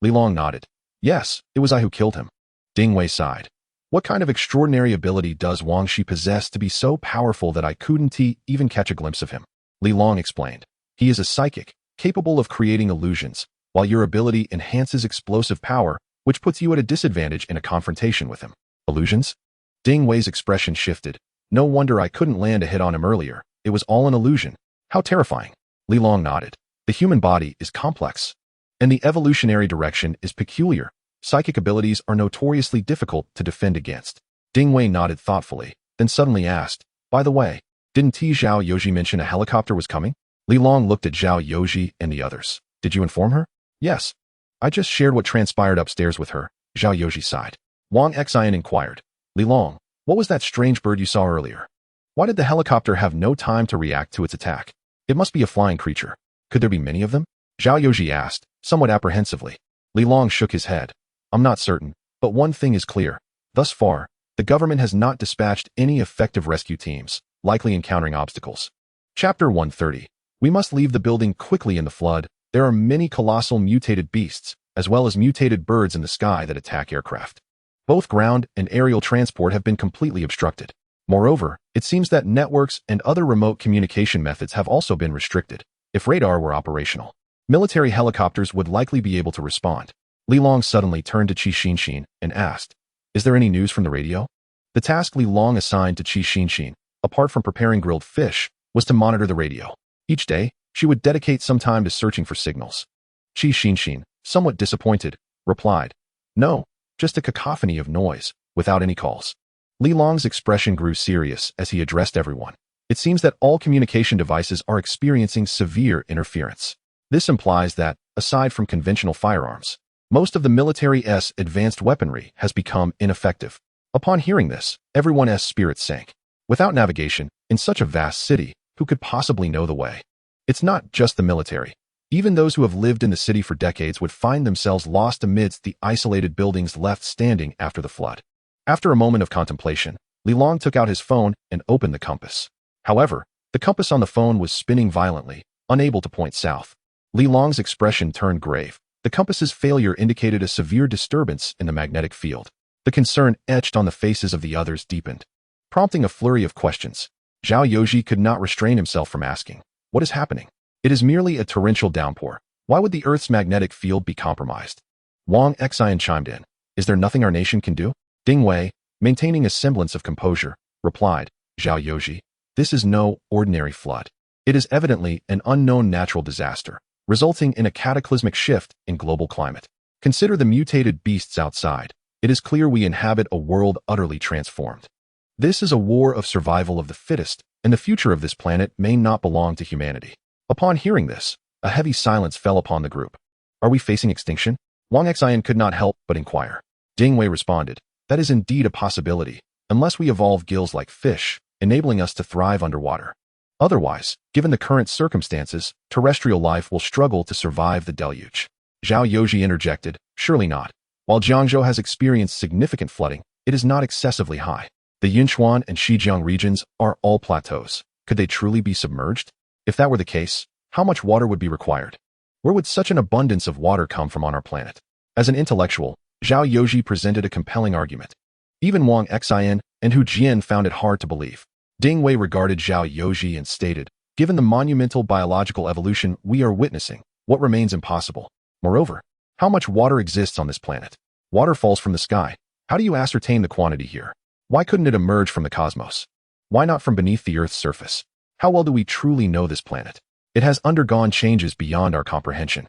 Li Long nodded. "Yes, it was I who killed him." Ding Wei sighed. "What kind of extraordinary ability does Wang Shi possess to be so powerful that I couldn't even catch a glimpse of him?" Li Long explained. "He is a psychic, capable of creating illusions, while your ability enhances explosive power, which puts you at a disadvantage in a confrontation with him." "Illusions?" Ding Wei's expression shifted. "No wonder I couldn't land a hit on him earlier. It was all an illusion. How terrifying." Li Long nodded. "The human body is complex, and the evolutionary direction is peculiar. Psychic abilities are notoriously difficult to defend against." Ding Wei nodded thoughtfully, then suddenly asked, "By the way, didn't Zhao Youji mention a helicopter was coming?" Li Long looked at Zhao Youji and the others. "Did you inform her?" "Yes. I just shared what transpired upstairs with her," Zhao Youji sighed. Wang Xian inquired, "Li Long, what was that strange bird you saw earlier? Why did the helicopter have no time to react to its attack? It must be a flying creature. Could there be many of them?" Zhao Youji asked, somewhat apprehensively. Li Long shook his head. "I'm not certain, but one thing is clear. Thus far, the government has not dispatched any effective rescue teams, likely encountering obstacles." Chapter 130. We must leave the building quickly in the flood. There are many colossal mutated beasts, as well as mutated birds in the sky that attack aircraft. Both ground and aerial transport have been completely obstructed. Moreover, it seems that networks and other remote communication methods have also been restricted. If radar were operational, military helicopters would likely be able to respond. Li Long suddenly turned to Qi Xinshin and asked, "Is there any news from the radio?" The task Li Long assigned to Qi Xinshin, apart from preparing grilled fish, was to monitor the radio. Each day, she would dedicate some time to searching for signals. Qi Xinshin, somewhat disappointed, replied, "No, just a cacophony of noise, without any calls." Li Long's expression grew serious as he addressed everyone. "It seems that all communication devices are experiencing severe interference. This implies that, aside from conventional firearms, most of the military's advanced weaponry has become ineffective." Upon hearing this, everyone's spirits sank. Without navigation, in such a vast city, who could possibly know the way? It's not just the military. Even those who have lived in the city for decades would find themselves lost amidst the isolated buildings left standing after the flood. After a moment of contemplation, Li Long took out his phone and opened the compass. However, the compass on the phone was spinning violently, unable to point south. Li Long's expression turned grave. The compass's failure indicated a severe disturbance in the magnetic field. The concern etched on the faces of the others deepened, prompting a flurry of questions. Zhao Youji could not restrain himself from asking, "What is happening?" "It is merely a torrential downpour. Why would the Earth's magnetic field be compromised?" Wang Xian chimed in. "Is there nothing our nation can do?" Ding Wei, maintaining a semblance of composure, replied, "Zhao Youji, this is no ordinary flood. It is evidently an unknown natural disaster, resulting in a cataclysmic shift in global climate. Consider the mutated beasts outside. It is clear we inhabit a world utterly transformed. This is a war of survival of the fittest, and the future of this planet may not belong to humanity." Upon hearing this, a heavy silence fell upon the group. Are we facing extinction? Wang Xian could not help but inquire. Ding Wei responded, that is indeed a possibility, unless we evolve gills like fish, enabling us to thrive underwater. Otherwise, given the current circumstances, terrestrial life will struggle to survive the deluge. Zhao Yoji interjected, surely not. While Jiangzhou has experienced significant flooding, it is not excessively high. The Yunchuan and Xizjiang regions are all plateaus. Could they truly be submerged? If that were the case, how much water would be required? Where would such an abundance of water come from on our planet? As an intellectual, Zhao Yoji presented a compelling argument. Even Wang Xian and Hu Jian found it hard to believe. Ding Wei regarded Zhao Yoji and stated, given the monumental biological evolution we are witnessing, what remains impossible? Moreover, how much water exists on this planet? Water falls from the sky. How do you ascertain the quantity here? Why couldn't it emerge from the cosmos? Why not from beneath the Earth's surface? How well do we truly know this planet? It has undergone changes beyond our comprehension.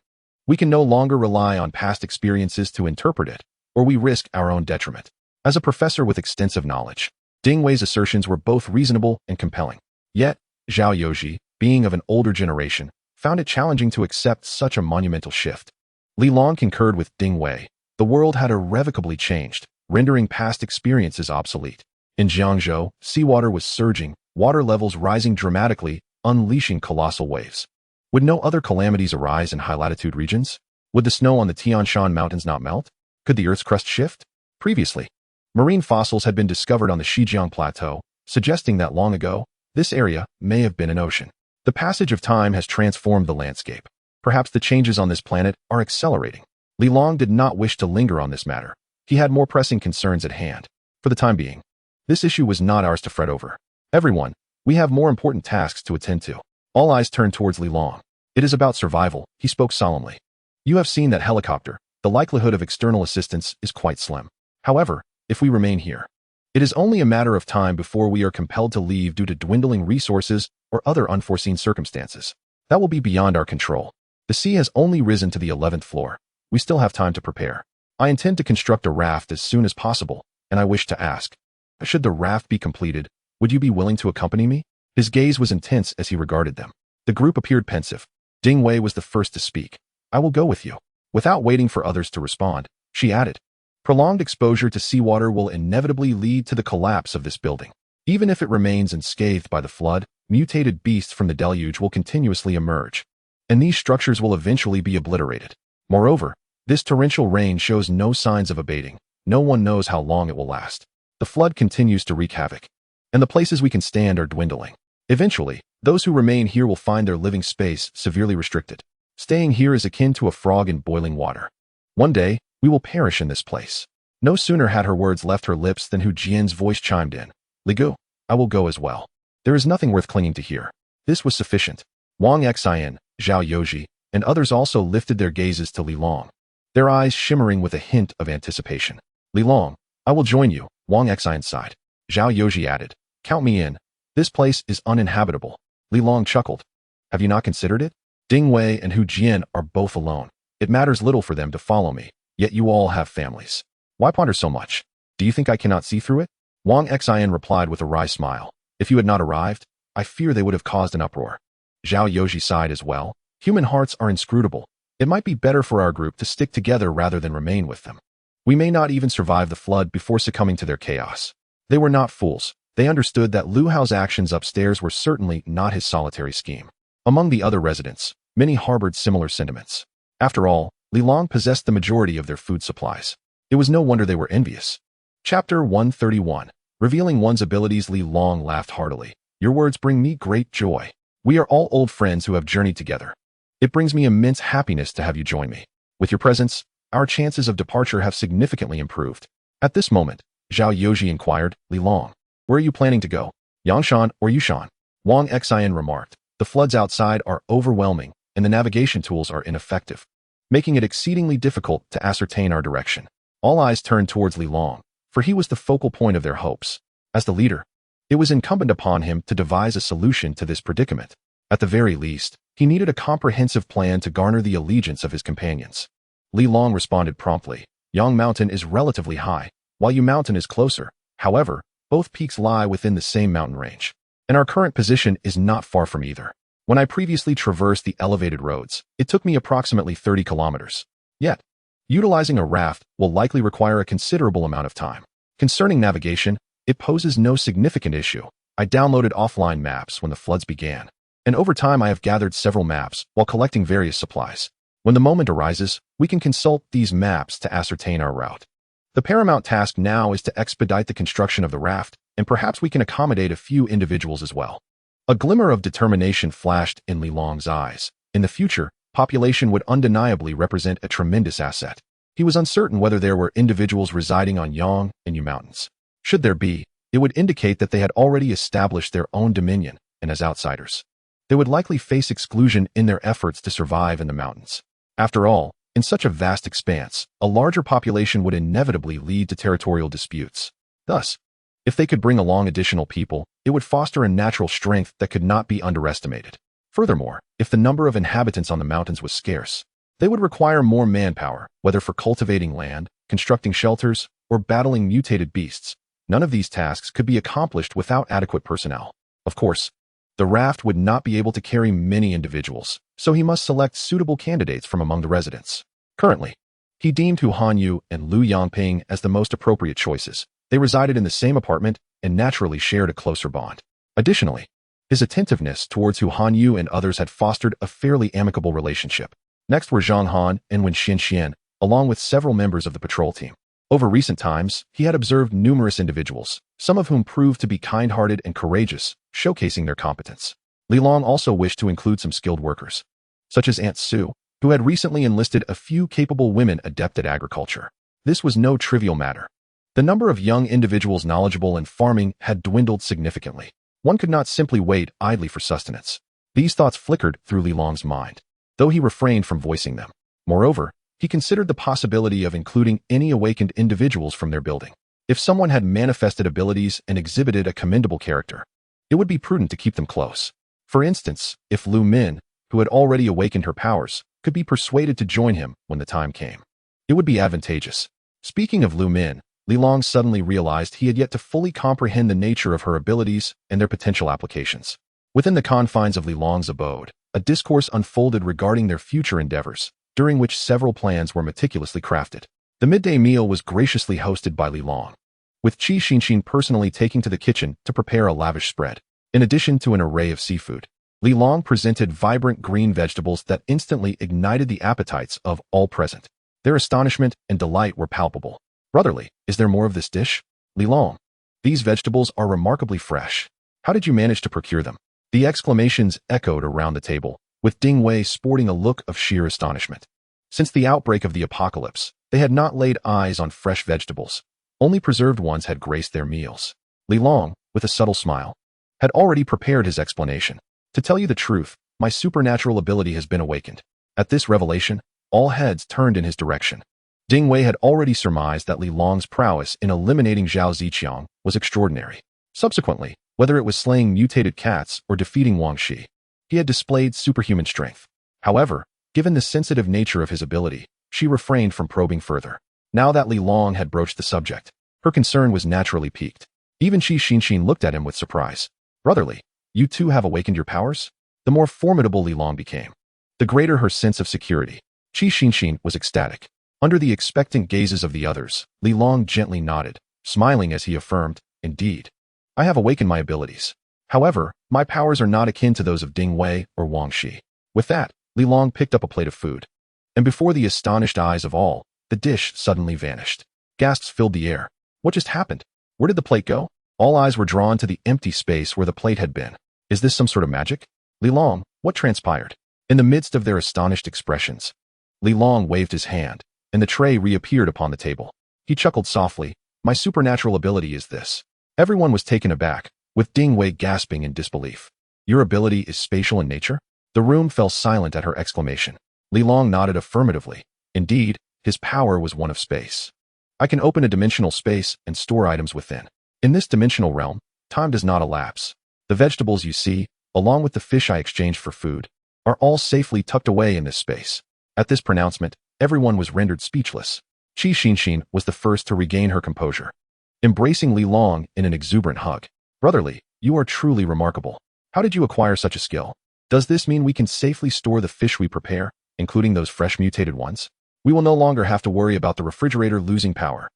We can no longer rely on past experiences to interpret it, or we risk our own detriment. As a professor with extensive knowledge, Ding Wei's assertions were both reasonable and compelling. Yet, Zhao Yoji, being of an older generation, found it challenging to accept such a monumental shift. Li Long concurred with Ding Wei. The world had irrevocably changed, rendering past experiences obsolete. In Jiangzhou, seawater was surging, water levels rising dramatically, unleashing colossal waves. Would no other calamities arise in high-latitude regions? Would the snow on the Tian Shan Mountains not melt? Could the Earth's crust shift? Previously, marine fossils had been discovered on the Xizjiang Plateau, suggesting that long ago, this area may have been an ocean. The passage of time has transformed the landscape. Perhaps the changes on this planet are accelerating. Li Long did not wish to linger on this matter. He had more pressing concerns at hand. For the time being, this issue was not ours to fret over. Everyone, we have more important tasks to attend to. All eyes turned towards Li Long. It is about survival, he spoke solemnly. You have seen that helicopter. The likelihood of external assistance is quite slim. However, if we remain here, it is only a matter of time before we are compelled to leave due to dwindling resources or other unforeseen circumstances. That will be beyond our control. The sea has only risen to the 11th floor. We still have time to prepare. I intend to construct a raft as soon as possible, and I wish to ask, should the raft be completed, would you be willing to accompany me? His gaze was intense as he regarded them. The group appeared pensive. Ding Wei was the first to speak. I will go with you. Without waiting for others to respond, she added, prolonged exposure to seawater will inevitably lead to the collapse of this building. Even if it remains unscathed by the flood, mutated beasts from the deluge will continuously emerge, and these structures will eventually be obliterated. Moreover, this torrential rain shows no signs of abating. No one knows how long it will last. The flood continues to wreak havoc, and the places we can stand are dwindling. Eventually, those who remain here will find their living space severely restricted. Staying here is akin to a frog in boiling water. One day, we will perish in this place. No sooner had her words left her lips than Hu Jian's voice chimed in. Li Gu, I will go as well. There is nothing worth clinging to here. This was sufficient. Wang Xian, Zhao Yoji, and others also lifted their gazes to Li Long, their eyes shimmering with a hint of anticipation. Li Long, I will join you, Wang Xian sighed. Zhao Yoji added, count me in. This place is uninhabitable. Li Long chuckled. Have you not considered it? Ding Wei and Hu Jian are both alone. It matters little for them to follow me, yet you all have families. Why ponder so much? Do you think I cannot see through it? Wang Xian replied with a wry smile. If you had not arrived, I fear they would have caused an uproar. Zhao Yoji sighed as well. Human hearts are inscrutable. It might be better for our group to stick together rather than remain with them. We may not even survive the flood before succumbing to their chaos. They were not fools. They understood that Lu Hao's actions upstairs were certainly not his solitary scheme. Among the other residents, many harbored similar sentiments. After all, Li Long possessed the majority of their food supplies. It was no wonder they were envious. Chapter 131. Revealing one's abilities. Li Long laughed heartily. Your words bring me great joy. We are all old friends who have journeyed together. It brings me immense happiness to have you join me. With your presence, our chances of departure have significantly improved. At this moment, Zhao Yoji inquired, Li Long, where are you planning to go? Yangshan or Yushan? Wang Xian remarked, the floods outside are overwhelming, and the navigation tools are ineffective, making it exceedingly difficult to ascertain our direction. All eyes turned towards Li Long, for he was the focal point of their hopes. As the leader, it was incumbent upon him to devise a solution to this predicament. At the very least, he needed a comprehensive plan to garner the allegiance of his companions. Li Long responded promptly. Yang Mountain is relatively high, while Yu Mountain is closer. However, both peaks lie within the same mountain range, and our current position is not far from either. When I previously traversed the elevated roads, it took me approximately 30 kilometers. Yet, utilizing a raft will likely require a considerable amount of time. Concerning navigation, it poses no significant issue. I downloaded offline maps when the floods began, and over time I have gathered several maps while collecting various supplies. When the moment arises, we can consult these maps to ascertain our route. The paramount task now is to expedite the construction of the raft, and perhaps we can accommodate a few individuals as well. A glimmer of determination flashed in Li Long's eyes. In the future, population would undeniably represent a tremendous asset. He was uncertain whether there were individuals residing on Yang and Yu Mountains. Should there be, it would indicate that they had already established their own dominion, and as outsiders, they would likely face exclusion in their efforts to survive in the mountains. After all, in such a vast expanse, a larger population would inevitably lead to territorial disputes. Thus, if they could bring along additional people, it would foster a natural strength that could not be underestimated. Furthermore, if the number of inhabitants on the mountains was scarce, they would require more manpower, whether for cultivating land, constructing shelters, or battling mutated beasts. None of these tasks could be accomplished without adequate personnel. Of course, the raft would not be able to carry many individuals, so he must select suitable candidates from among the residents. Currently, he deemed Hu Hanyu and Lu Yangping as the most appropriate choices. They resided in the same apartment and naturally shared a closer bond. Additionally, his attentiveness towards Hu Hanyu and others had fostered a fairly amicable relationship. Next were Zhang Han and Wen Xianxian, along with several members of the patrol team. Over recent times, he had observed numerous individuals, some of whom proved to be kind-hearted and courageous, showcasing their competence. Li Long also wished to include some skilled workers, such as Aunt Su, who had recently enlisted a few capable women adept at agriculture. This was no trivial matter. The number of young individuals knowledgeable in farming had dwindled significantly. One could not simply wait idly for sustenance. These thoughts flickered through Li Long's mind, though he refrained from voicing them. Moreover, he considered the possibility of including any awakened individuals from their building. If someone had manifested abilities and exhibited a commendable character, it would be prudent to keep them close. For instance, if Lu Min, who had already awakened her powers, could be persuaded to join him when the time came, it would be advantageous. Speaking of Lu Min, Li Long suddenly realized he had yet to fully comprehend the nature of her abilities and their potential applications. Within the confines of Li Long's abode, a discourse unfolded regarding their future endeavors, during which several plans were meticulously crafted. The midday meal was graciously hosted by Li Long, with Qi Xinxin personally taking to the kitchen to prepare a lavish spread. In addition to an array of seafood, Li Long presented vibrant green vegetables that instantly ignited the appetites of all present. Their astonishment and delight were palpable. "Brotherly, is there more of this dish?" "Li Long, these vegetables are remarkably fresh. How did you manage to procure them?" The exclamations echoed around the table, with Ding Wei sporting a look of sheer astonishment. Since the outbreak of the apocalypse, they had not laid eyes on fresh vegetables. Only preserved ones had graced their meals. Li Long, with a subtle smile, had already prepared his explanation. "To tell you the truth, my supernatural ability has been awakened." At this revelation, all heads turned in his direction. Ding Wei had already surmised that Li Long's prowess in eliminating Zhao Ziqiang was extraordinary. Subsequently, whether it was slaying mutated cats or defeating Wang Shi, he had displayed superhuman strength. However, given the sensitive nature of his ability, she refrained from probing further. Now that Li Long had broached the subject, her concern was naturally piqued. Even Qi Xinxin looked at him with surprise. "Brotherly, you too have awakened your powers?" The more formidable Li Long became, the greater her sense of security. Qi Xinxin was ecstatic. Under the expectant gazes of the others, Li Long gently nodded, smiling as he affirmed, "Indeed, I have awakened my abilities. However, my powers are not akin to those of Ding Wei or Wang Shi." With that, Li Long picked up a plate of food, and before the astonished eyes of all, the dish suddenly vanished. Gasps filled the air. What just happened? Where did the plate go? All eyes were drawn to the empty space where the plate had been. Is this some sort of magic? Li Long, what transpired? In the midst of their astonished expressions, Li Long waved his hand, and the tray reappeared upon the table. He chuckled softly. "My supernatural ability is this." Everyone was taken aback, with Ding Wei gasping in disbelief. "Your ability is spatial in nature?" The room fell silent at her exclamation. Li Long nodded affirmatively. Indeed, his power was one of space. "I can open a dimensional space and store items within. In this dimensional realm, time does not elapse. The vegetables you see, along with the fish I exchanged for food, are all safely tucked away in this space." At this pronouncement, everyone was rendered speechless. Qi Xinxin was the first to regain her composure, embracing Li Long in an exuberant hug. "Brotherly, you are truly remarkable. How did you acquire such a skill?" Does this mean we can safely store the fish we prepare, including those fresh mutated ones? We will no longer have to worry about the refrigerator losing power.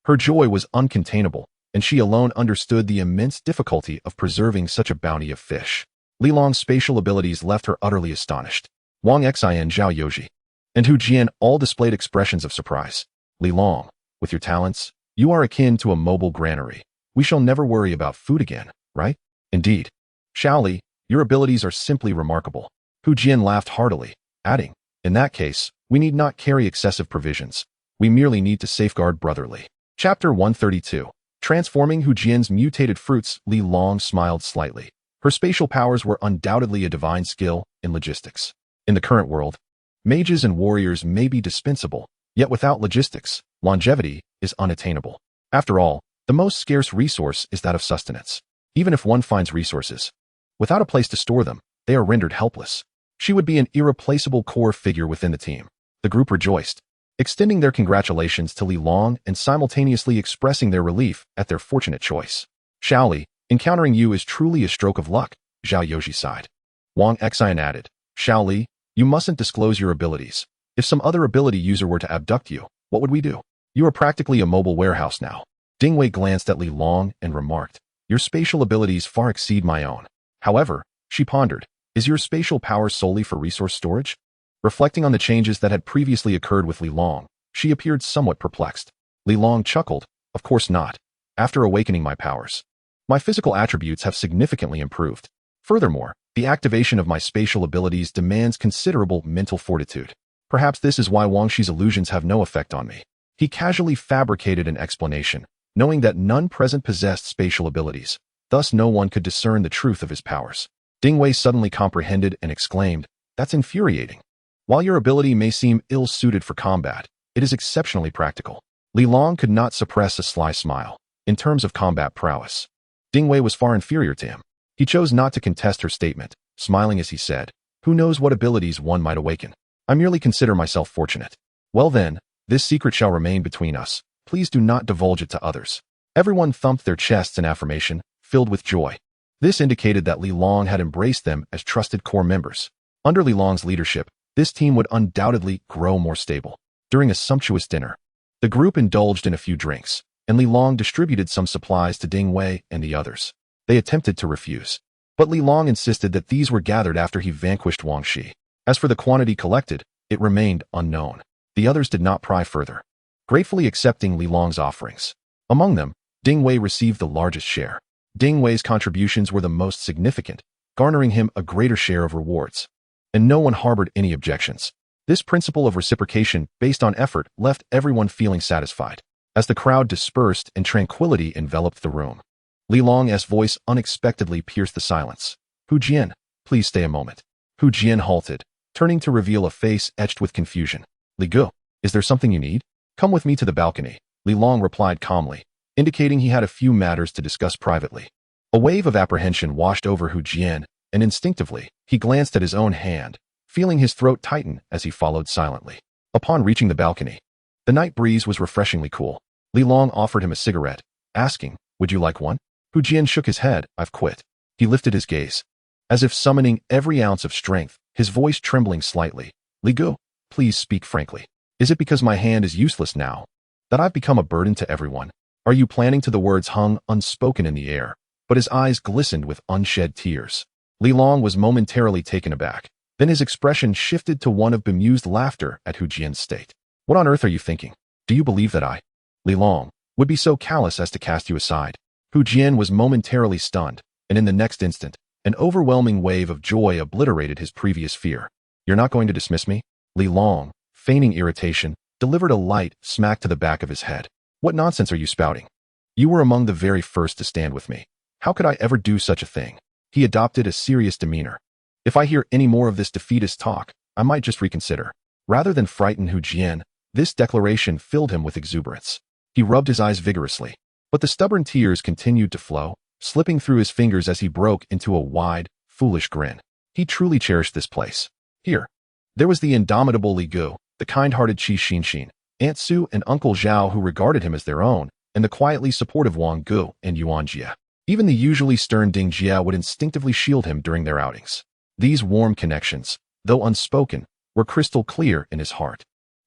Her joy was uncontainable, and she alone understood the immense difficulty of preserving such a bounty of fish. Li Long's spatial abilities left her utterly astonished. Wang Xian, Zhao Yoji, and Hu Jian all displayed expressions of surprise. Li Long, with your talents, you are akin to a mobile granary. We shall never worry about food again, right? Indeed. Xiao Li, your abilities are simply remarkable. Hu Jian laughed heartily, adding, in that case, we need not carry excessive provisions. We merely need to safeguard brotherly. Chapter 132. Transforming Hu Jian's mutated fruits. Li Long smiled slightly. Her spatial powers were undoubtedly a divine skill in logistics. In the current world, mages and warriors may be dispensable, yet without logistics, longevity is unattainable. After all, the most scarce resource is that of sustenance. Even if one finds resources, without a place to store them, they are rendered helpless. She would be an irreplaceable core figure within the team. The group rejoiced, extending their congratulations to Li Long and simultaneously expressing their relief at their fortunate choice. Xiao Li, encountering you is truly a stroke of luck, Zhao Yoji sighed. Wang Xian added, Xiao Li, you mustn't disclose your abilities. If some other ability user were to abduct you, what would we do? You are practically a mobile warehouse now. Ding Wei glanced at Li Long and remarked, your spatial abilities far exceed my own. However, she pondered, is your spatial power solely for resource storage? Reflecting on the changes that had previously occurred with Li Long, she appeared somewhat perplexed. Li Long chuckled, of course not. After awakening my powers, my physical attributes have significantly improved. Furthermore, the activation of my spatial abilities demands considerable mental fortitude. Perhaps this is why Wang Shi's illusions have no effect on me. He casually fabricated an explanation, knowing that none present possessed spatial abilities. Thus no one could discern the truth of his powers. Ding Wei suddenly comprehended and exclaimed, that's infuriating. While your ability may seem ill-suited for combat, it is exceptionally practical. Li Long could not suppress a sly smile. In terms of combat prowess, Ding Wei was far inferior to him. He chose not to contest her statement, smiling as he said, who knows what abilities one might awaken. I merely consider myself fortunate. Well then, this secret shall remain between us. Please do not divulge it to others. Everyone thumped their chests in affirmation, filled with joy. This indicated that Li Long had embraced them as trusted core members. Under Li Long's leadership, this team would undoubtedly grow more stable. During a sumptuous dinner, the group indulged in a few drinks, and Li Long distributed some supplies to Ding Wei and the others. They attempted to refuse, but Li Long insisted that these were gathered after he vanquished Wang Shi. As for the quantity collected, it remained unknown. The others did not pry further, gratefully accepting Li Long's offerings. Among them, Ding Wei received the largest share. Ding Wei's contributions were the most significant, garnering him a greater share of rewards. And no one harbored any objections. This principle of reciprocation based on effort left everyone feeling satisfied. As the crowd dispersed and tranquility enveloped the room, Li Long's voice unexpectedly pierced the silence. Hu Jian, please stay a moment. Hu Jian halted, turning to reveal a face etched with confusion. Li Gu, is there something you need? Come with me to the balcony, Li Long replied calmly, indicating he had a few matters to discuss privately. A wave of apprehension washed over Hu Jian, and instinctively, he glanced at his own hand, feeling his throat tighten as he followed silently. Upon reaching the balcony, the night breeze was refreshingly cool. Li Long offered him a cigarette, asking, would you like one? Hu Jian shook his head, I've quit. He lifted his gaze, as if summoning every ounce of strength, his voice trembling slightly. Li Gu, please speak frankly. Is it because my hand is useless now, that I've become a burden to everyone? Are you planning to? The words hung unspoken in the air, but his eyes glistened with unshed tears. Li Long was momentarily taken aback. Then his expression shifted to one of bemused laughter at Hu Jian's state. What on earth are you thinking? Do you believe that I, Li Long, would be so callous as to cast you aside? Hu Jian was momentarily stunned, and in the next instant, an overwhelming wave of joy obliterated his previous fear. You're not going to dismiss me? Li Long, feigning irritation, delivered a light smack to the back of his head. What nonsense are you spouting? You were among the very first to stand with me. How could I ever do such a thing? He adopted a serious demeanor. If I hear any more of this defeatist talk, I might just reconsider. Rather than frighten Hu Jian, this declaration filled him with exuberance. He rubbed his eyes vigorously, but the stubborn tears continued to flow, slipping through his fingers as he broke into a wide, foolish grin. He truly cherished this place. Here, there was the indomitable Li Gu, the kind-hearted Qi Xinxin, Aunt Su and Uncle Zhao who regarded him as their own, and the quietly supportive Wang Gu and Yuan Jie. Even the usually stern Ding Jie would instinctively shield him during their outings. These warm connections, though unspoken, were crystal clear in his heart.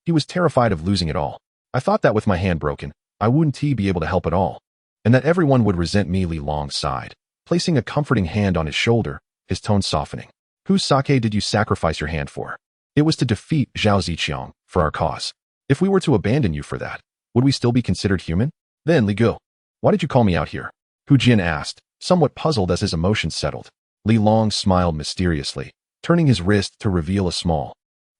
He was terrified of losing it all. I thought that with my hand broken, I wouldn't be able to help at all, and that everyone would resent me. Li Long sighed, placing a comforting hand on his shoulder, his tone softening. Whose sake did you sacrifice your hand for? It was to defeat Zhao Ziqiang, for our cause. If we were to abandon you for that, would we still be considered human? Then, Li Gu, why did you call me out here? Hu Jin asked, somewhat puzzled as his emotions settled. Li Long smiled mysteriously, turning his wrist to reveal a small,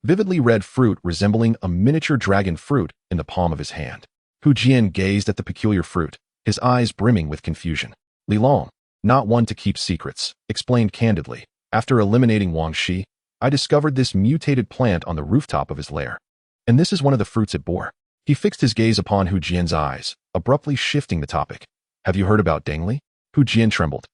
vividly red fruit resembling a miniature dragon fruit in the palm of his hand. Hu Jin gazed at the peculiar fruit, his eyes brimming with confusion. Li Long, not one to keep secrets, explained candidly. After eliminating Wang Shi, I discovered this mutated plant on the rooftop of his lair. And this is one of the fruits it bore. He fixed his gaze upon Hu Jin's eyes, abruptly shifting the topic. Have you heard about Deng Li? Hu Jin trembled,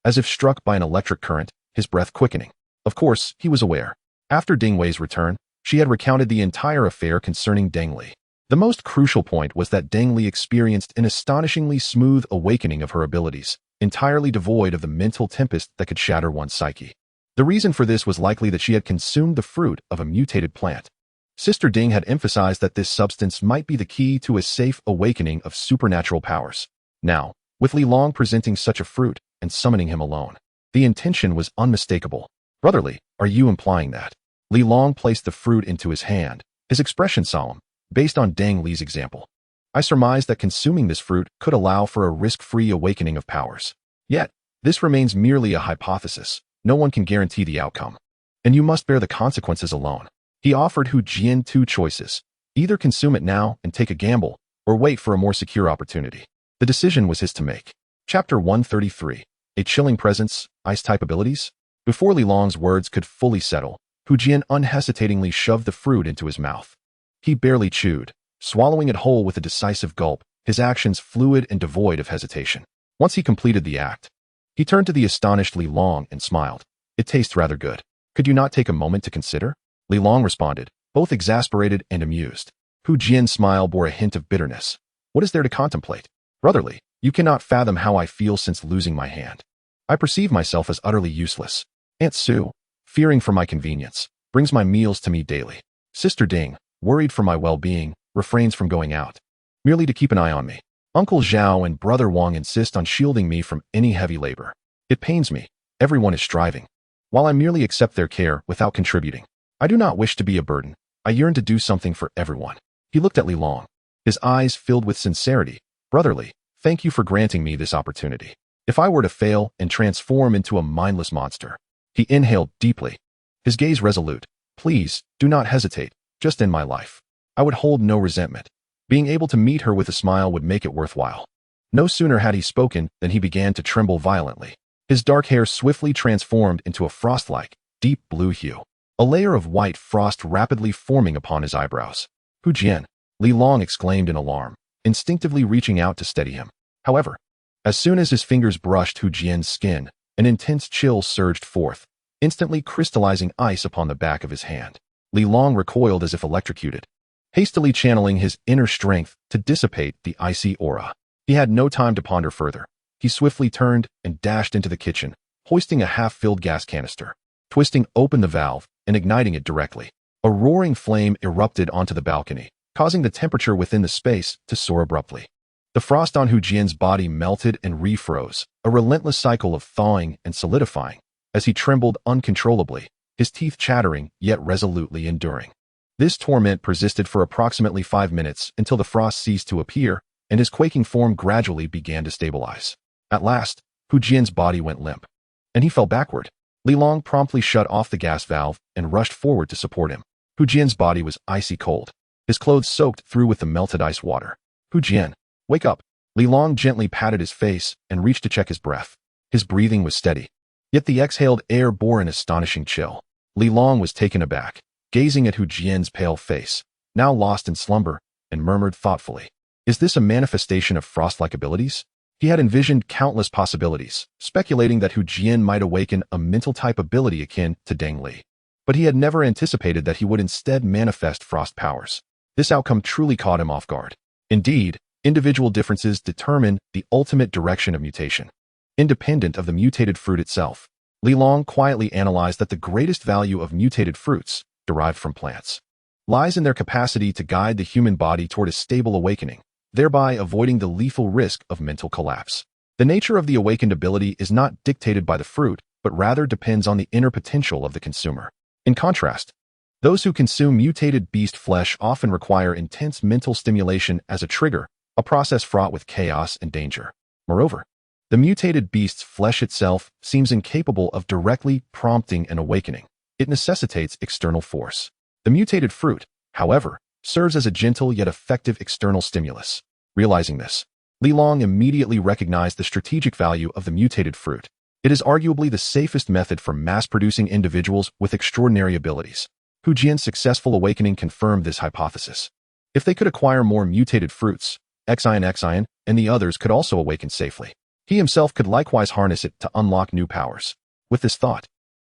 as if struck by an electric current, his breath quickening. Of course, he was aware. After Ding Wei's return, she had recounted the entire affair concerning Deng Li. The most crucial point was that Deng Li experienced an astonishingly smooth awakening of her abilities, entirely devoid of the mental tempest that could shatter one's psyche. The reason for this was likely that she had consumed the fruit of a mutated plant. Sister Ding had emphasized that this substance might be the key to a safe awakening of supernatural powers. Now, with Li Long presenting such a fruit and summoning him alone, the intention was unmistakable. Brotherly, are you implying that? Li Long placed the fruit into his hand, his expression solemn, based on Deng Li's example. I surmised that consuming this fruit could allow for a risk-free awakening of powers. Yet, this remains merely a hypothesis. No one can guarantee the outcome. And you must bear the consequences alone. He offered Hu Jin two choices. Either consume it now and take a gamble, or wait for a more secure opportunity. The decision was his to make. Chapter 133. A chilling presence, ice-type abilities? Before Li Long's words could fully settle, Hu Jin unhesitatingly shoved the fruit into his mouth. He barely chewed, swallowing it whole with a decisive gulp, his actions fluid and devoid of hesitation. Once he completed the act, he turned to the astonished Li Long and smiled. It tastes rather good. Could you not take a moment to consider? Li Long responded, both exasperated and amused. Hu Jin's smile bore a hint of bitterness. What is there to contemplate? Brotherly, you cannot fathom how I feel since losing my hand. I perceive myself as utterly useless. Aunt Sue, fearing for my convenience, brings my meals to me daily. Sister Ding, worried for my well-being, refrains from going out, merely to keep an eye on me. Uncle Zhao and Brother Wang insist on shielding me from any heavy labor. It pains me. Everyone is striving, while I merely accept their care without contributing. I do not wish to be a burden. I yearn to do something for everyone. He looked at Li Long, his eyes filled with sincerity. Brotherly, thank you for granting me this opportunity. If I were to fail and transform into a mindless monster. He inhaled deeply, his gaze resolute. Please, do not hesitate. Just end my life. I would hold no resentment. Being able to meet her with a smile would make it worthwhile. No sooner had he spoken than he began to tremble violently. His dark hair swiftly transformed into a frost-like, deep blue hue. A layer of white frost rapidly forming upon his eyebrows. Hu Jin, Li Long exclaimed in alarm, instinctively reaching out to steady him. However, as soon as his fingers brushed Hu Jin's skin, an intense chill surged forth, instantly crystallizing ice upon the back of his hand. Li Long recoiled as if electrocuted, hastily channeling his inner strength to dissipate the icy aura. He had no time to ponder further. He swiftly turned and dashed into the kitchen, hoisting a half-filled gas canister, twisting open the valve and igniting it directly. A roaring flame erupted onto the balcony, causing the temperature within the space to soar abruptly. The frost on Hu Jin's body melted and refroze, a relentless cycle of thawing and solidifying, as he trembled uncontrollably, his teeth chattering yet resolutely enduring. This torment persisted for approximately 5 minutes until the frost ceased to appear and his quaking form gradually began to stabilize. At last, Hu Jin's body went limp, and he fell backward. Li Long promptly shut off the gas valve and rushed forward to support him. Hu Jin's body was icy cold, his clothes soaked through with the melted ice water. Hu Jin, wake up. Li Long gently patted his face and reached to check his breath. His breathing was steady, yet the exhaled air bore an astonishing chill. Li Long was taken aback, gazing at Hu Jin's pale face, now lost in slumber, and murmured thoughtfully, "Is this a manifestation of frost-like abilities?" He had envisioned countless possibilities, speculating that Hu Jin might awaken a mental-type ability akin to Deng Li. But he had never anticipated that he would instead manifest frost powers. This outcome truly caught him off guard. Indeed, individual differences determine the ultimate direction of mutation, independent of the mutated fruit itself. Li Long quietly analyzed that the greatest value of mutated fruits, derived from plants, lies in their capacity to guide the human body toward a stable awakening, thereby avoiding the lethal risk of mental collapse. The nature of the awakened ability is not dictated by the fruit, but rather depends on the inner potential of the consumer. In contrast, those who consume mutated beast flesh often require intense mental stimulation as a trigger, a process fraught with chaos and danger. Moreover, the mutated beast's flesh itself seems incapable of directly prompting an awakening. It necessitates external force. The mutated fruit, however, serves as a gentle yet effective external stimulus. Realizing this, Li Long immediately recognized the strategic value of the mutated fruit. It is arguably the safest method for mass-producing individuals with extraordinary abilities. Hu Jian's successful awakening confirmed this hypothesis. If they could acquire more mutated fruits, Xian and the others could also awaken safely. He himself could likewise harness it to unlock new powers. With this thought,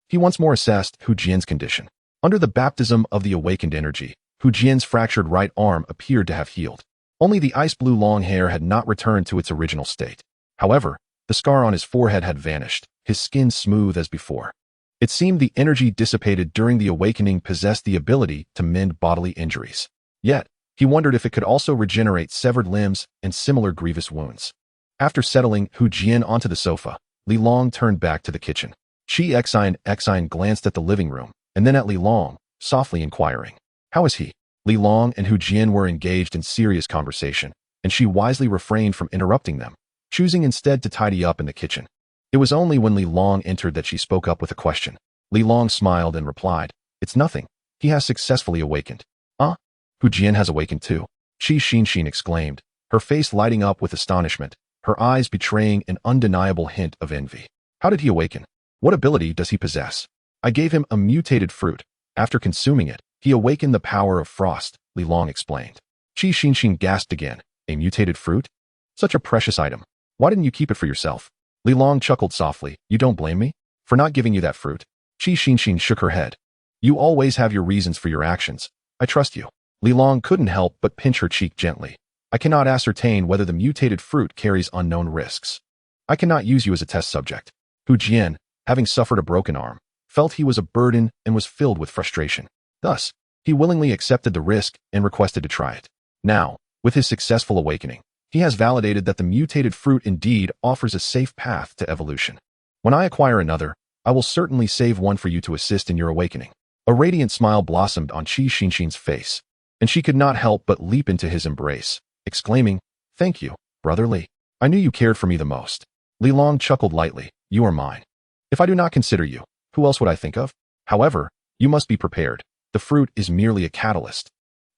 he once more assessed Hu Jian's condition. Under the baptism of the awakened energy, Hu Jian's fractured right arm appeared to have healed. Only the ice-blue long hair had not returned to its original state. However, the scar on his forehead had vanished, his skin smooth as before. It seemed the energy dissipated during the awakening possessed the ability to mend bodily injuries. Yet, he wondered if it could also regenerate severed limbs and similar grievous wounds. After settling Hu Jian onto the sofa, Li Long turned back to the kitchen. Xian glanced at the living room, and then at Li Long, softly inquiring, "How is he?" Li Long and Hu Jian were engaged in serious conversation, and she wisely refrained from interrupting them, choosing instead to tidy up in the kitchen. It was only when Li Long entered that she spoke up with a question. Li Long smiled and replied, "It's nothing. He has successfully awakened." Hu Jian has awakened too, Qi Xinxin exclaimed, her face lighting up with astonishment, her eyes betraying an undeniable hint of envy. "How did he awaken? What ability does he possess?" "I gave him a mutated fruit. After consuming it, he awakened the power of frost," Li Long explained. Qi Xinxin gasped again. "A mutated fruit? Such a precious item. Why didn't you keep it for yourself?" Li Long chuckled softly. "You don't blame me for not giving you that fruit?" Qi Xinxin shook her head. "You always have your reasons for your actions. I trust you." Li Long couldn't help but pinch her cheek gently. "I cannot ascertain whether the mutated fruit carries unknown risks. I cannot use you as a test subject." Hu Jian, having suffered a broken arm, felt he was a burden and was filled with frustration. Thus, he willingly accepted the risk and requested to try it. Now, with his successful awakening, he has validated that the mutated fruit indeed offers a safe path to evolution. "When I acquire another, I will certainly save one for you to assist in your awakening." A radiant smile blossomed on Qi Xinxin's face, and she could not help but leap into his embrace, exclaiming, "Thank you, Brother Li. I knew you cared for me the most." Li Long chuckled lightly. "You are mine. If I do not consider you, who else would I think of? However, you must be prepared. The fruit is merely a catalyst,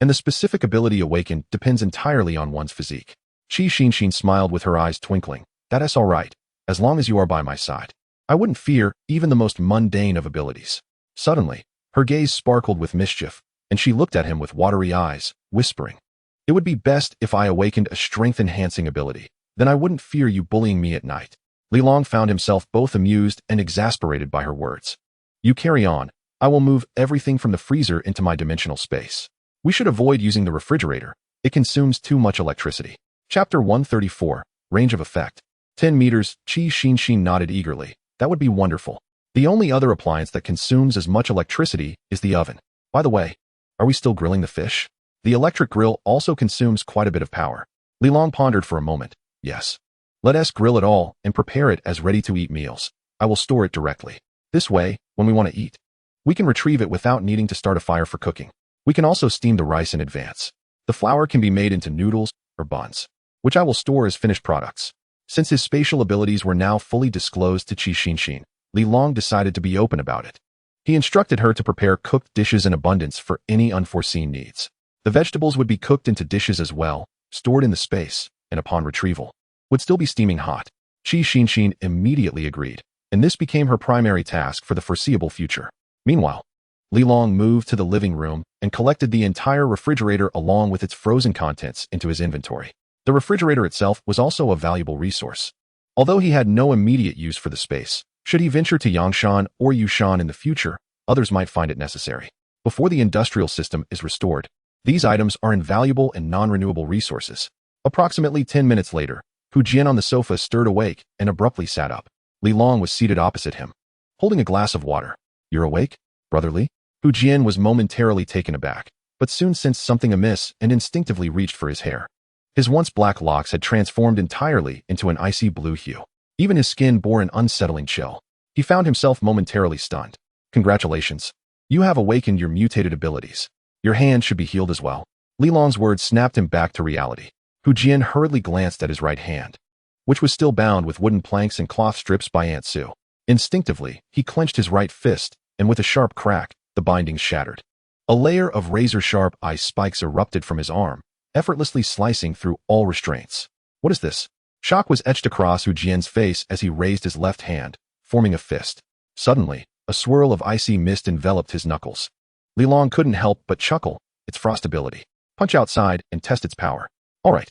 and the specific ability awakened depends entirely on one's physique." Qi Xinxin smiled with her eyes twinkling. "That is all right, as long as you are by my side. I wouldn't fear even the most mundane of abilities." Suddenly, her gaze sparkled with mischief, and she looked at him with watery eyes, whispering, "It would be best if I awakened a strength-enhancing ability. Then I wouldn't fear you bullying me at night." Li Long found himself both amused and exasperated by her words. "You carry on. I will move everything from the freezer into my dimensional space. We should avoid using the refrigerator. It consumes too much electricity." Chapter 134, Range of Effect. 10 meters, Qi Xinxin nodded eagerly. "That would be wonderful. The only other appliance that consumes as much electricity is the oven. By the way, are we still grilling the fish? The electric grill also consumes quite a bit of power." Li Long pondered for a moment. "Yes. Let us grill it all and prepare it as ready-to-eat meals. I will store it directly. This way, when we want to eat, we can retrieve it without needing to start a fire for cooking. We can also steam the rice in advance. The flour can be made into noodles or buns, which I will store as finished products." Since his spatial abilities were now fully disclosed to Qi Xinxin, Li Long decided to be open about it. He instructed her to prepare cooked dishes in abundance for any unforeseen needs. The vegetables would be cooked into dishes as well, stored in the space, and upon retrieval, would still be steaming hot. Qi Xinxin immediately agreed, and this became her primary task for the foreseeable future. Meanwhile, Li Long moved to the living room and collected the entire refrigerator along with its frozen contents into his inventory. The refrigerator itself was also a valuable resource. Although he had no immediate use for the space, should he venture to Yangshan or Yushan in the future, others might find it necessary. Before the industrial system is restored, these items are invaluable and non-renewable resources. Approximately 10 minutes later, Hu Jian on the sofa stirred awake and abruptly sat up. Li Long was seated opposite him, holding a glass of water. "You're awake, brotherly?" Hu Jian was momentarily taken aback, but soon sensed something amiss and instinctively reached for his hair. His once black locks had transformed entirely into an icy blue hue. Even his skin bore an unsettling chill. He found himself momentarily stunned. "Congratulations. You have awakened your mutated abilities. Your hand should be healed as well." Li Long's words snapped him back to reality. Hu Jian hurriedly glanced at his right hand, which was still bound with wooden planks and cloth strips by Aunt Sue. Instinctively, he clenched his right fist, and with a sharp crack, the bindings shattered. A layer of razor-sharp ice spikes erupted from his arm, effortlessly slicing through all restraints. "What is this?" Shock was etched across Hu Jian's face as he raised his left hand, forming a fist. Suddenly, a swirl of icy mist enveloped his knuckles. Li Long couldn't help but chuckle. "It's frost ability. Punch outside and test its power." "All right."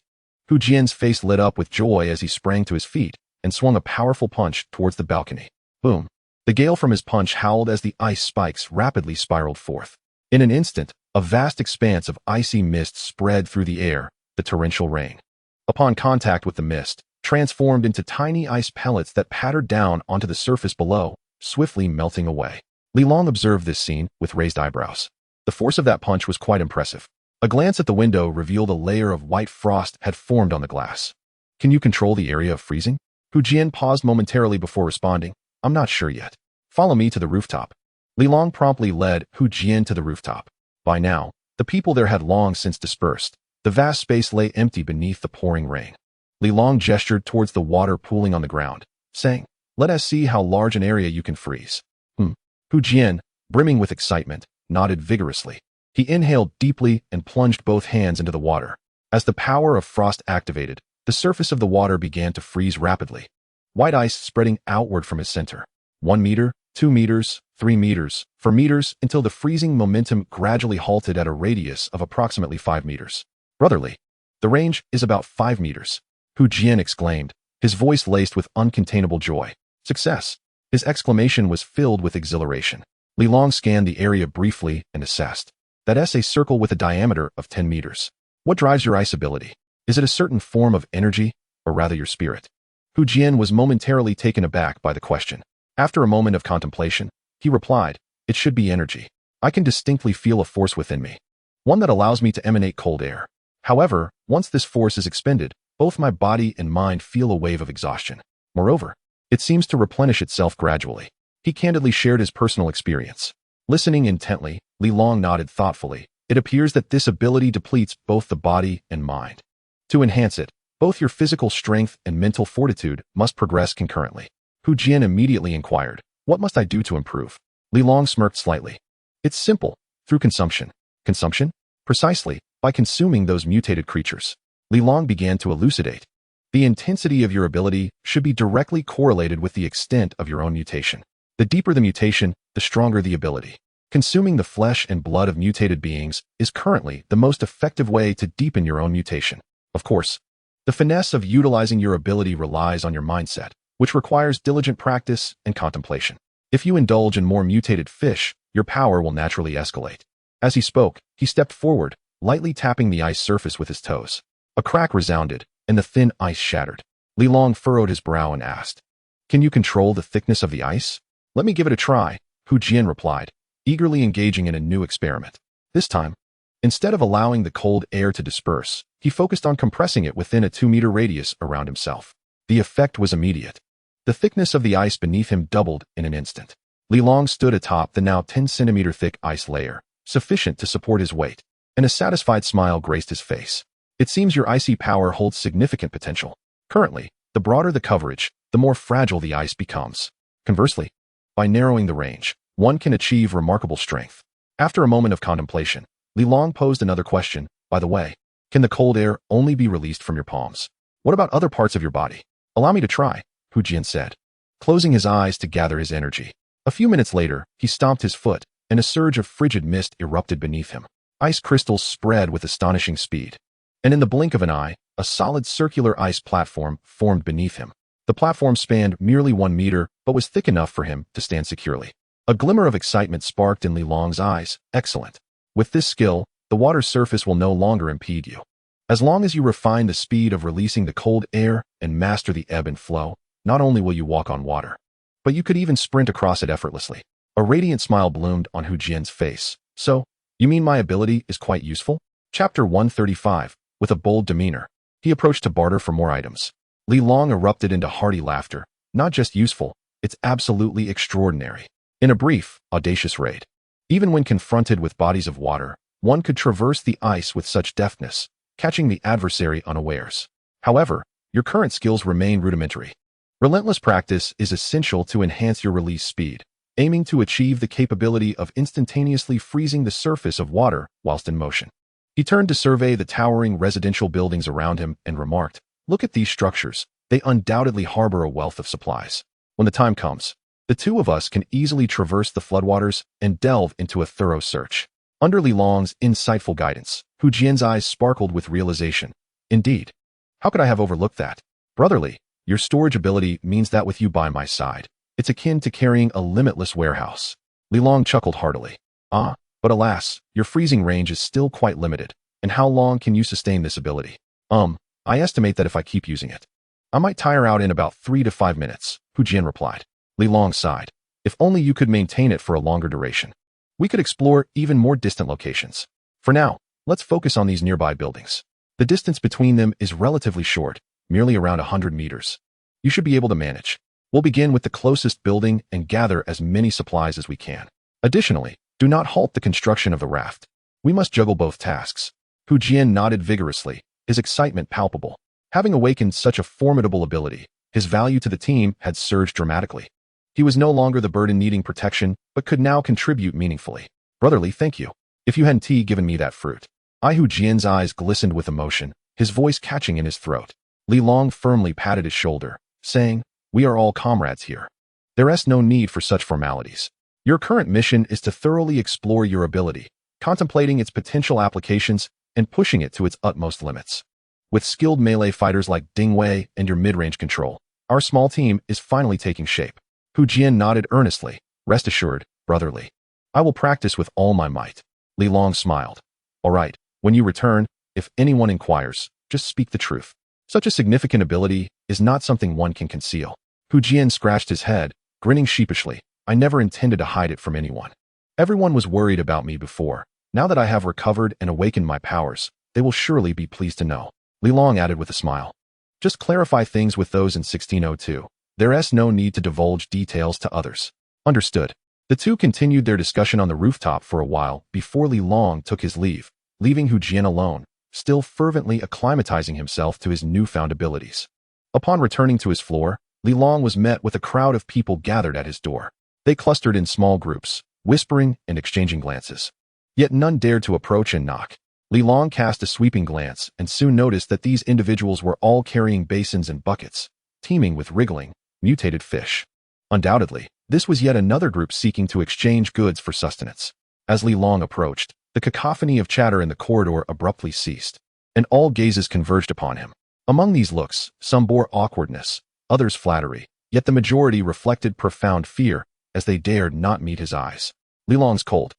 Hu Jian's face lit up with joy as he sprang to his feet and swung a powerful punch towards the balcony. Boom. The gale from his punch howled as the ice spikes rapidly spiraled forth. In an instant, a vast expanse of icy mist spread through the air, the torrential rain. Upon contact with the mist, transformed into tiny ice pellets that pattered down onto the surface below, swiftly melting away. Li Long observed this scene with raised eyebrows. The force of that punch was quite impressive. A glance at the window revealed a layer of white frost had formed on the glass. "Can you control the area of freezing?" Hu Jian paused momentarily before responding. "I'm not sure yet. Follow me to the rooftop." Li Long promptly led Hu Jian to the rooftop. By now, the people there had long since dispersed. The vast space lay empty beneath the pouring rain. Li Long gestured towards the water pooling on the ground, saying, "Let us see how large an area you can freeze." Hu Jian, brimming with excitement, nodded vigorously. He inhaled deeply and plunged both hands into the water. As the power of frost activated, the surface of the water began to freeze rapidly. White ice spreading outward from his center. 1 meter, 2 meters, 3 meters, 4 meters, until the freezing momentum gradually halted at a radius of approximately 5 meters. "Brotherly, the range is about 5 meters. Hu Jian exclaimed, his voice laced with uncontainable joy. "Success!" His exclamation was filled with exhilaration. Li Long scanned the area briefly and assessed. "That's a circle with a diameter of 10 meters. What drives your ice ability? Is it a certain form of energy, or rather your spirit?" Hu Jian was momentarily taken aback by the question. After a moment of contemplation, he replied, "It should be energy. I can distinctly feel a force within me, one that allows me to emanate cold air. However, once this force is expended, both my body and mind feel a wave of exhaustion. Moreover, it seems to replenish itself gradually." He candidly shared his personal experience. Listening intently, Li Long nodded thoughtfully. "It appears that this ability depletes both the body and mind. To enhance it, both your physical strength and mental fortitude must progress concurrently." Hu Jian immediately inquired, "What must I do to improve?" Li Long smirked slightly. "It's simple, through consumption." "Consumption?" "Precisely, by consuming those mutated creatures." Li Long began to elucidate. "The intensity of your ability should be directly correlated with the extent of your own mutation. The deeper the mutation, the stronger the ability. Consuming the flesh and blood of mutated beings is currently the most effective way to deepen your own mutation. Of course, the finesse of utilizing your ability relies on your mindset, which requires diligent practice and contemplation. If you indulge in more mutated fish, your power will naturally escalate." As he spoke, he stepped forward, lightly tapping the ice surface with his toes. A crack resounded, and the thin ice shattered. Li Long furrowed his brow and asked, "Can you control the thickness of the ice?" "Let me give it a try," Hu Jian replied, eagerly engaging in a new experiment. This time, instead of allowing the cold air to disperse, he focused on compressing it within a 2-meter radius around himself. The effect was immediate. The thickness of the ice beneath him doubled in an instant. Li Long stood atop the now 10-centimeter thick ice layer, sufficient to support his weight, and a satisfied smile graced his face. "It seems your icy power holds significant potential. Currently, the broader the coverage, the more fragile the ice becomes. Conversely, by narrowing the range, one can achieve remarkable strength." After a moment of contemplation, Li Long posed another question. "By the way, can the cold air only be released from your palms? What about other parts of your body?" "Allow me to try," Hu Jian said, closing his eyes to gather his energy. A few minutes later, he stomped his foot, and a surge of frigid mist erupted beneath him. Ice crystals spread with astonishing speed, and in the blink of an eye, a solid circular ice platform formed beneath him. The platform spanned merely 1 meter, but was thick enough for him to stand securely. A glimmer of excitement sparked in Li Long's eyes. "Excellent. With this skill, the water's surface will no longer impede you. As long as you refine the speed of releasing the cold air and master the ebb and flow, not only will you walk on water, but you could even sprint across it effortlessly. A radiant smile bloomed on Hu Jian's face. So, you mean my ability is quite useful? Chapter 135. With a bold demeanor, he approached to barter for more items. Li Long erupted into hearty laughter. Not just useful, it's absolutely extraordinary. In a brief, audacious raid. Even when confronted with bodies of water, one could traverse the ice with such deftness, catching the adversary unawares. However, your current skills remain rudimentary. Relentless practice is essential to enhance your release speed, aiming to achieve the capability of instantaneously freezing the surface of water whilst in motion. He turned to survey the towering residential buildings around him and remarked, "Look at these structures. They undoubtedly harbor a wealth of supplies. When the time comes, the two of us can easily traverse the floodwaters and delve into a thorough search." Under Li Long's insightful guidance, Hu Jian's eyes sparkled with realization. Indeed. How could I have overlooked that? Brotherly, your storage ability means that with you by my side, it's akin to carrying a limitless warehouse. Li Long chuckled heartily. Ah, but alas, your freezing range is still quite limited, and how long can you sustain this ability? I estimate that if I keep using it, I might tire out in about 3 to 5 minutes, Hu Jian replied. Li Long sighed. If only you could maintain it for a longer duration. We could explore even more distant locations. For now, let's focus on these nearby buildings. The distance between them is relatively short, merely around 100 meters. You should be able to manage. We'll begin with the closest building and gather as many supplies as we can. Additionally, do not halt the construction of the raft. We must juggle both tasks. Hu Jian nodded vigorously, his excitement palpable. Having awakened such a formidable ability, his value to the team had surged dramatically. He was no longer the burden needing protection, but could now contribute meaningfully. Brotherly, thank you. If you hadn't given me that fruit. Hu Jian's eyes glistened with emotion, his voice catching in his throat. Li Long firmly patted his shoulder, saying, "We are all comrades here. There is no need for such formalities. Your current mission is to thoroughly explore your ability, contemplating its potential applications and pushing it to its utmost limits. With skilled melee fighters like Ding Wei and your mid-range control, our small team is finally taking shape." Hu Jian nodded earnestly. "Rest assured, brotherly. I will practice with all my might." Li Long smiled. "All right, when you return, if anyone inquires, just speak the truth. Such a significant ability is not something one can conceal." Hu Jian scratched his head, grinning sheepishly. "I never intended to hide it from anyone. Everyone was worried about me before. Now that I have recovered and awakened my powers, they will surely be pleased to know." Li Long added with a smile. "Just clarify things with those in 1602. There is no need to divulge details to others." Understood. The two continued their discussion on the rooftop for a while before Li Long took his leave, leaving Hu Jian alone, still fervently acclimatizing himself to his newfound abilities. Upon returning to his floor, Li Long was met with a crowd of people gathered at his door. They clustered in small groups, whispering and exchanging glances. Yet none dared to approach and knock. Li Long cast a sweeping glance and soon noticed that these individuals were all carrying basins and buckets, teeming with wriggling, mutated fish. Undoubtedly, this was yet another group seeking to exchange goods for sustenance. As Li Long approached, the cacophony of chatter in the corridor abruptly ceased, and all gazes converged upon him. Among these looks, some bore awkwardness, others flattery, yet the majority reflected profound fear as they dared not meet his eyes. Li Long's cold,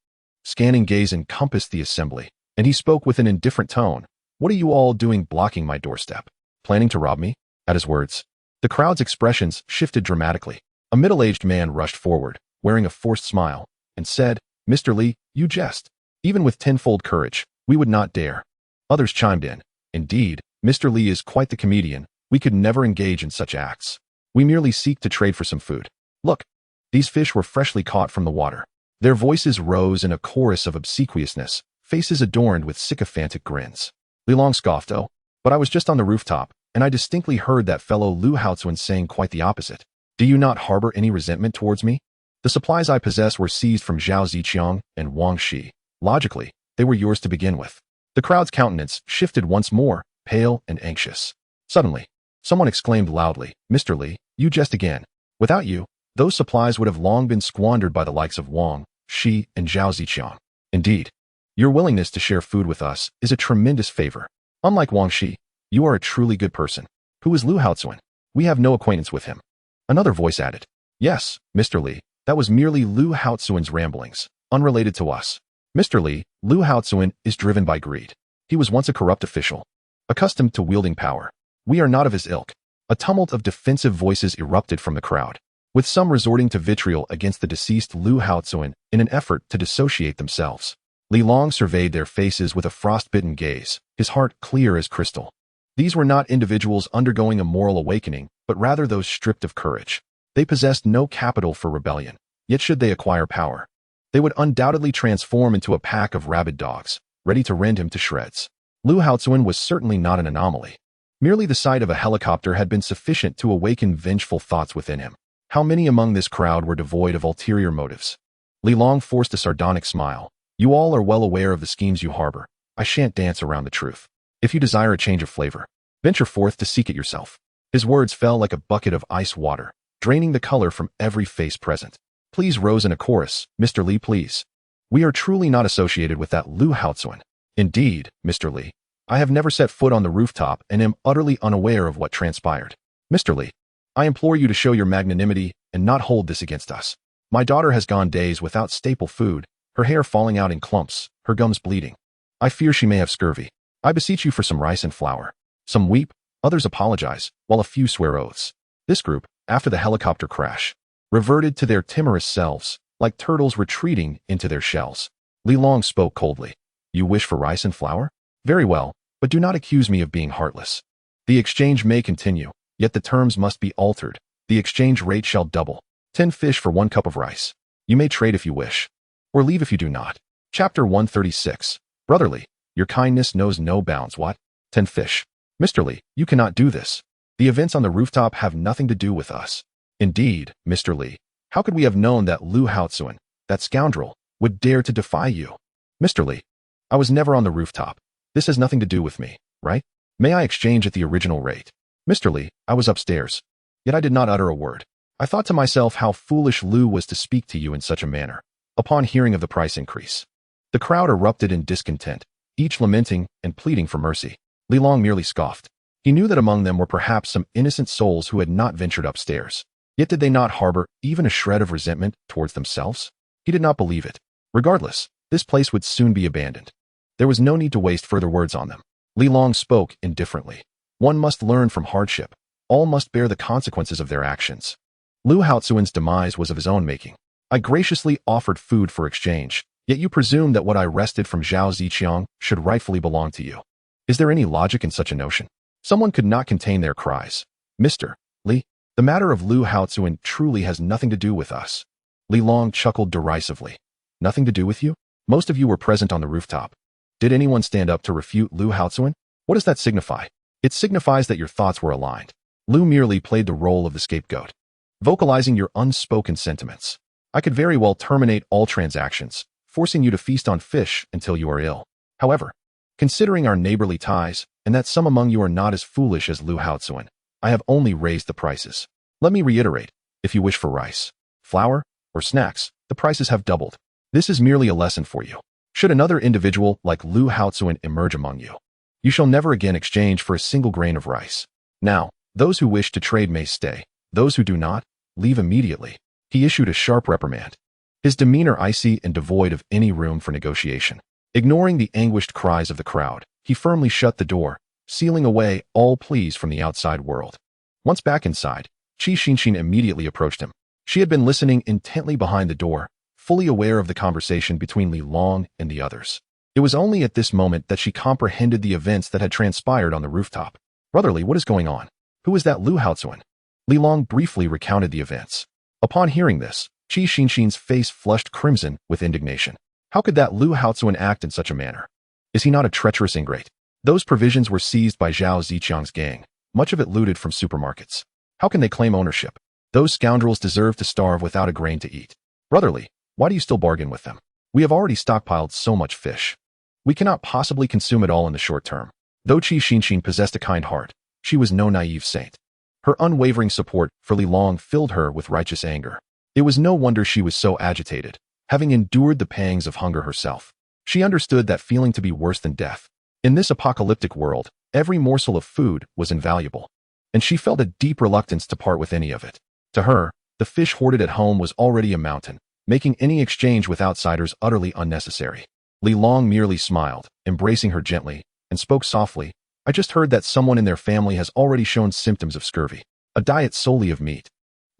scanning gaze encompassed the assembly, and he spoke with an indifferent tone. "What are you all doing blocking my doorstep? Planning to rob me?" At his words, the crowd's expressions shifted dramatically. A middle-aged man rushed forward, wearing a forced smile, and said, "Mr. Li, you jest. Even with tenfold courage, we would not dare." Others chimed in. "Indeed, Mr. Li is quite the comedian. We could never engage in such acts. We merely seek to trade for some food. Look, these fish were freshly caught from the water." Their voices rose in a chorus of obsequiousness, faces adorned with sycophantic grins. Li Long scoffed, "Oh, but I was just on the rooftop, and I distinctly heard that fellow Lu Haozuan saying quite the opposite. Do you not harbor any resentment towards me? The supplies I possess were seized from Zhao Ziqiang and Wang Shi. Logically, they were yours to begin with." The crowd's countenance shifted once more, pale and anxious. Suddenly, someone exclaimed loudly, "Mr. Li, you jest again. Without you, those supplies would have long been squandered by the likes of Wang, Shi, and Zhao Ziqiang. Indeed, your willingness to share food with us is a tremendous favor. Unlike Wang Shi, you are a truly good person." "Who is Lu Haozuan? We have no acquaintance with him." Another voice added, "Yes, Mr. Li, that was merely Lu Haozuan's ramblings, unrelated to us. Mr. Li, Lu Haozuan is driven by greed. He was once a corrupt official, accustomed to wielding power. We are not of his ilk." A tumult of defensive voices erupted from the crowd. with some resorting to vitriol against the deceased Lu Haozuan in an effort to dissociate themselves. Li Long surveyed their faces with a frostbitten gaze, his heart clear as crystal. These were not individuals undergoing a moral awakening, but rather those stripped of courage. They possessed no capital for rebellion, yet should they acquire power, they would undoubtedly transform into a pack of rabid dogs, ready to rend him to shreds. Lu Haozuan was certainly not an anomaly. Merely the sight of a helicopter had been sufficient to awaken vengeful thoughts within him. How many among this crowd were devoid of ulterior motives? Li Long forced a sardonic smile. You all are well aware of the schemes you harbor. I shan't dance around the truth. If you desire a change of flavor, venture forth to seek it yourself. His words fell like a bucket of ice water, draining the color from every face present. Please rose in a chorus, Mr. Li, please. We are truly not associated with that Lu Haozuan. Indeed, Mr. Li, I have never set foot on the rooftop and am utterly unaware of what transpired. Mr. Li, I implore you to show your magnanimity and not hold this against us. My daughter has gone days without staple food, her hair falling out in clumps, her gums bleeding. I fear she may have scurvy. I beseech you for some rice and flour. Some weep, others apologize, while a few swear oaths. This group, after the helicopter crash, reverted to their timorous selves, like turtles retreating into their shells. Li Long spoke coldly. You wish for rice and flour? Very well, but do not accuse me of being heartless. The exchange may continue, yet the terms must be altered. The exchange rate shall double. 10 fish for 1 cup of rice. You may trade if you wish, or leave if you do not. Chapter 136. Brotherly, your kindness knows no bounds. What? 10 fish. Mr. Li, you cannot do this. The events on the rooftop have nothing to do with us. Indeed, Mr. Li, how could we have known that Lu Haozuan, that scoundrel, would dare to defy you? Mr. Li, I was never on the rooftop. This has nothing to do with me, right? May I exchange at the original rate? Mr. Li, I was upstairs. Yet I did not utter a word. I thought to myself how foolish Lu was to speak to you in such a manner, upon hearing of the price increase. The crowd erupted in discontent, each lamenting and pleading for mercy. Li Long merely scoffed. He knew that among them were perhaps some innocent souls who had not ventured upstairs. Yet did they not harbor even a shred of resentment towards themselves? He did not believe it. Regardless, this place would soon be abandoned. There was no need to waste further words on them. Li Long spoke indifferently. One must learn from hardship. All must bear the consequences of their actions. Lu Haozuan's demise was of his own making. I graciously offered food for exchange, yet you presume that what I wrested from Zhao Ziqiang should rightfully belong to you. Is there any logic in such a notion? Someone could not contain their cries. Mr. Li, the matter of Lu Haozuan truly has nothing to do with us. Li Long chuckled derisively. Nothing to do with you? Most of you were present on the rooftop. Did anyone stand up to refute Lu Haozuan? What does that signify? It signifies that your thoughts were aligned. Lu merely played the role of the scapegoat, vocalizing your unspoken sentiments. I could very well terminate all transactions, forcing you to feast on fish until you are ill. However, considering our neighborly ties, and that some among you are not as foolish as Lu Haozuan, I have only raised the prices. Let me reiterate, if you wish for rice, flour, or snacks, the prices have doubled. This is merely a lesson for you. Should another individual like Lu Haozuan emerge among you, you shall never again exchange for a single grain of rice. Now, those who wish to trade may stay. Those who do not, leave immediately. He issued a sharp reprimand, his demeanor icy and devoid of any room for negotiation. Ignoring the anguished cries of the crowd, he firmly shut the door, sealing away all pleas from the outside world. Once back inside, Qi Xinxin immediately approached him. She had been listening intently behind the door, fully aware of the conversation between Li Long and the others. It was only at this moment that she comprehended the events that had transpired on the rooftop. Brotherly, what is going on? Who is that Lu Haozuan? Li Long briefly recounted the events. Upon hearing this, Qi Xinxin's face flushed crimson with indignation. How could that Lu Haozuan act in such a manner? Is he not a treacherous ingrate? Those provisions were seized by Zhao Ziqiang's gang, much of it looted from supermarkets. How can they claim ownership? Those scoundrels deserve to starve without a grain to eat. Brotherly, why do you still bargain with them? We have already stockpiled so much fish. We cannot possibly consume it all in the short term. Though Qi Xinxin possessed a kind heart, she was no naive saint. Her unwavering support for Li Long filled her with righteous anger. It was no wonder she was so agitated, having endured the pangs of hunger herself. She understood that feeling to be worse than death. In this apocalyptic world, every morsel of food was invaluable, and she felt a deep reluctance to part with any of it. To her, the fish hoarded at home was already a mountain, making any exchange with outsiders utterly unnecessary. Li Long merely smiled, embracing her gently, and spoke softly. I just heard that someone in their family has already shown symptoms of scurvy. A diet solely of meat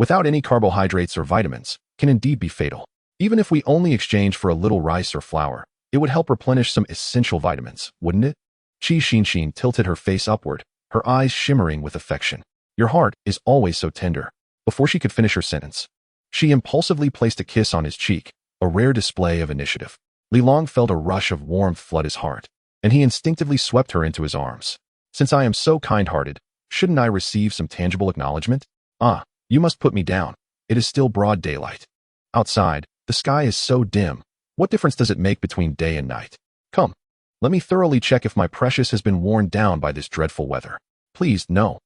without any carbohydrates or vitamins, can indeed be fatal. Even if we only exchange for a little rice or flour, it would help replenish some essential vitamins, wouldn't it? Qi Xinxin tilted her face upward, her eyes shimmering with affection. Your heart is always so tender. Before she could finish her sentence, she impulsively placed a kiss on his cheek, a rare display of initiative. Li Long felt a rush of warmth flood his heart, and he instinctively swept her into his arms. Since I am so kind-hearted, shouldn't I receive some tangible acknowledgement? Ah, you must put me down. It is still broad daylight. Outside, the sky is so dim. What difference does it make between day and night? Come, let me thoroughly check if my precious has been worn down by this dreadful weather. Please, no.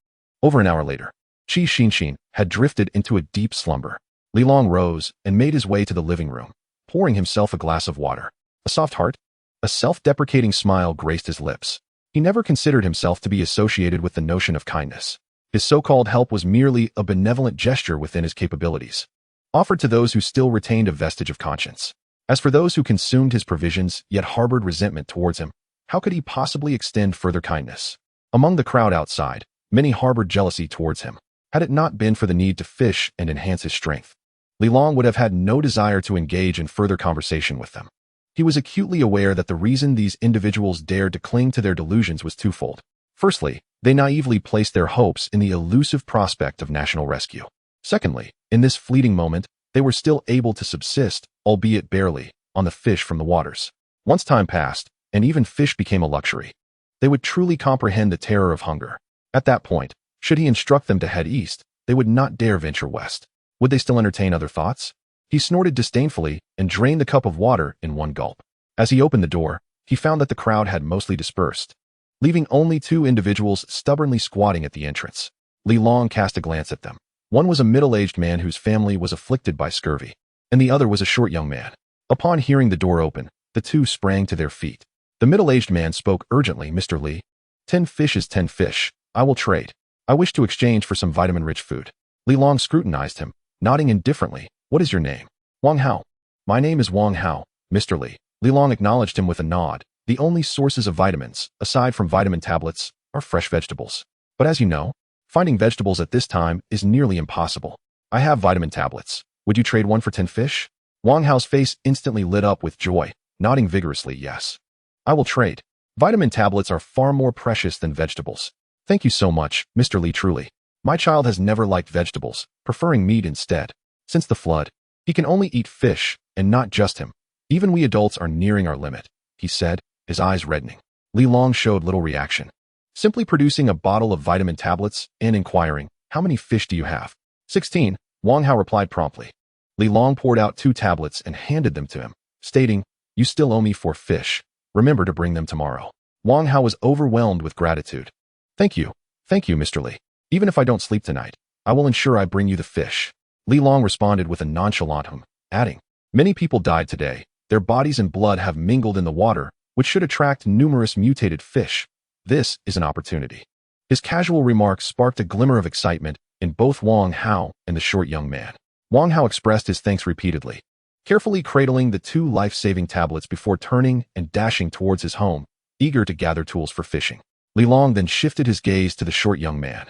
Over an hour later, Qi Xinxin had drifted into a deep slumber. Li Long rose and made his way to the living room, pouring himself a glass of water. A soft heart? A self-deprecating smile graced his lips. He never considered himself to be associated with the notion of kindness. His so-called help was merely a benevolent gesture within his capabilities, offered to those who still retained a vestige of conscience. As for those who consumed his provisions yet harbored resentment towards him, how could he possibly extend further kindness? Among the crowd outside, many harbored jealousy towards him. Had it not been for the need to fish and enhance his strength, Li Long would have had no desire to engage in further conversation with them. He was acutely aware that the reason these individuals dared to cling to their delusions was twofold. Firstly, they naively placed their hopes in the elusive prospect of national rescue. Secondly, in this fleeting moment, they were still able to subsist, albeit barely, on the fish from the waters. Once time passed, and even fish became a luxury, they would truly comprehend the terror of hunger. At that point, should he instruct them to head east, they would not dare venture west. Would they still entertain other thoughts? He snorted disdainfully and drained the cup of water in one gulp. As he opened the door, he found that the crowd had mostly dispersed, leaving only two individuals stubbornly squatting at the entrance. Li Long cast a glance at them. One was a middle-aged man whose family was afflicted by scurvy, and the other was a short young man. Upon hearing the door open, the two sprang to their feet. The middle-aged man spoke urgently. Mr. Li, 10 fish is 10 fish. I will trade. I wish to exchange for some vitamin-rich food. Li Long scrutinized him, nodding indifferently. What is your name? Wang Hao. My name is Wang Hao, Mr. Li. Li Long acknowledged him with a nod. The only sources of vitamins, aside from vitamin tablets, are fresh vegetables. But as you know, finding vegetables at this time is nearly impossible. I have vitamin tablets. Would you trade one for 10 fish? Wang Hao's face instantly lit up with joy, nodding vigorously, yes. I will trade. Vitamin tablets are far more precious than vegetables. Thank you so much, Mr. Li. Truly. My child has never liked vegetables, preferring meat instead. Since the flood, he can only eat fish, and not just him. Even we adults are nearing our limit, he said, his eyes reddening. Li Long showed little reaction, simply producing a bottle of vitamin tablets and inquiring, how many fish do you have? 16, Wang Hao replied promptly. Li Long poured out 2 tablets and handed them to him, stating, you still owe me 4 fish. Remember to bring them tomorrow. Wang Hao was overwhelmed with gratitude. Thank you, Mr. Li. Even if I don't sleep tonight, I will ensure I bring you the fish. Li Long responded with a nonchalant hum, adding, many people died today. Their bodies and blood have mingled in the water, which should attract numerous mutated fish. This is an opportunity. His casual remarks sparked a glimmer of excitement in both Wang Hao and the short young man. Wang Hao expressed his thanks repeatedly, carefully cradling the 2 life-saving tablets before turning and dashing towards his home, eager to gather tools for fishing. Li Long then shifted his gaze to the short young man,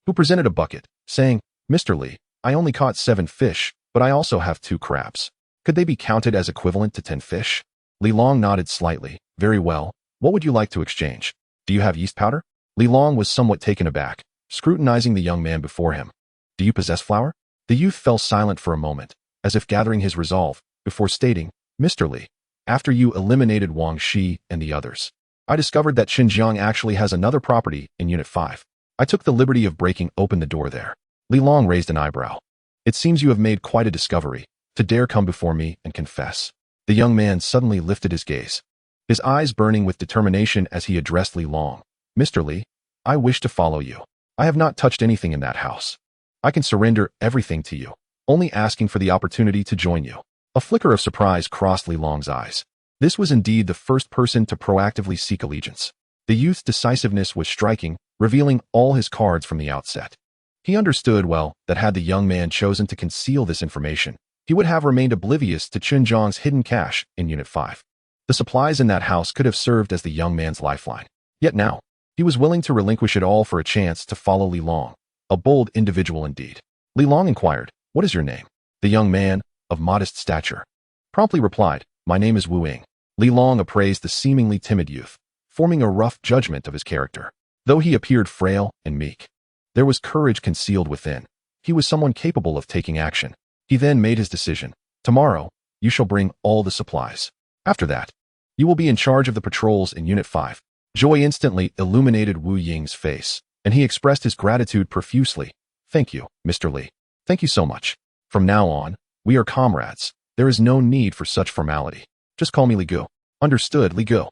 who presented a bucket, saying, Mr. Li, I only caught 7 fish, but I also have 2 crabs. Could they be counted as equivalent to 10 fish? Li Long nodded slightly. Very well. What would you like to exchange? Do you have yeast powder? Li Long was somewhat taken aback, scrutinizing the young man before him. Do you possess flour? The youth fell silent for a moment, as if gathering his resolve, before stating, Mr. Li, after you eliminated Wang Shi and the others, I discovered that Xinjiang actually has another property in Unit 5. I took the liberty of breaking open the door there. Li Long raised an eyebrow. It seems you have made quite a discovery, to dare come before me and confess. The young man suddenly lifted his gaze, his eyes burning with determination as he addressed Li Long. Mr. Li, I wish to follow you. I have not touched anything in that house. I can surrender everything to you, only asking for the opportunity to join you. A flicker of surprise crossed Li Long's eyes. This was indeed the first person to proactively seek allegiance. The youth's decisiveness was striking, revealing all his cards from the outset. He understood well that had the young man chosen to conceal this information, he would have remained oblivious to Xinjiang's hidden cache in Unit 5. The supplies in that house could have served as the young man's lifeline. Yet now, he was willing to relinquish it all for a chance to follow Li Long, a bold individual indeed. Li Long inquired, "What is your name?" The young man, of modest stature, promptly replied, "My name is Wu Ying." Li Long appraised the seemingly timid youth, forming a rough judgment of his character. Though he appeared frail and meek, there was courage concealed within. He was someone capable of taking action. He then made his decision. "Tomorrow, you shall bring all the supplies. After that, you will be in charge of the patrols in Unit 5. Joy instantly illuminated Wu Ying's face, and he expressed his gratitude profusely. "Thank you, Mr. Li. Thank you so much. From now on, we are comrades. There is no need for such formality. Just call me Li Gu." "Understood, Li Gu."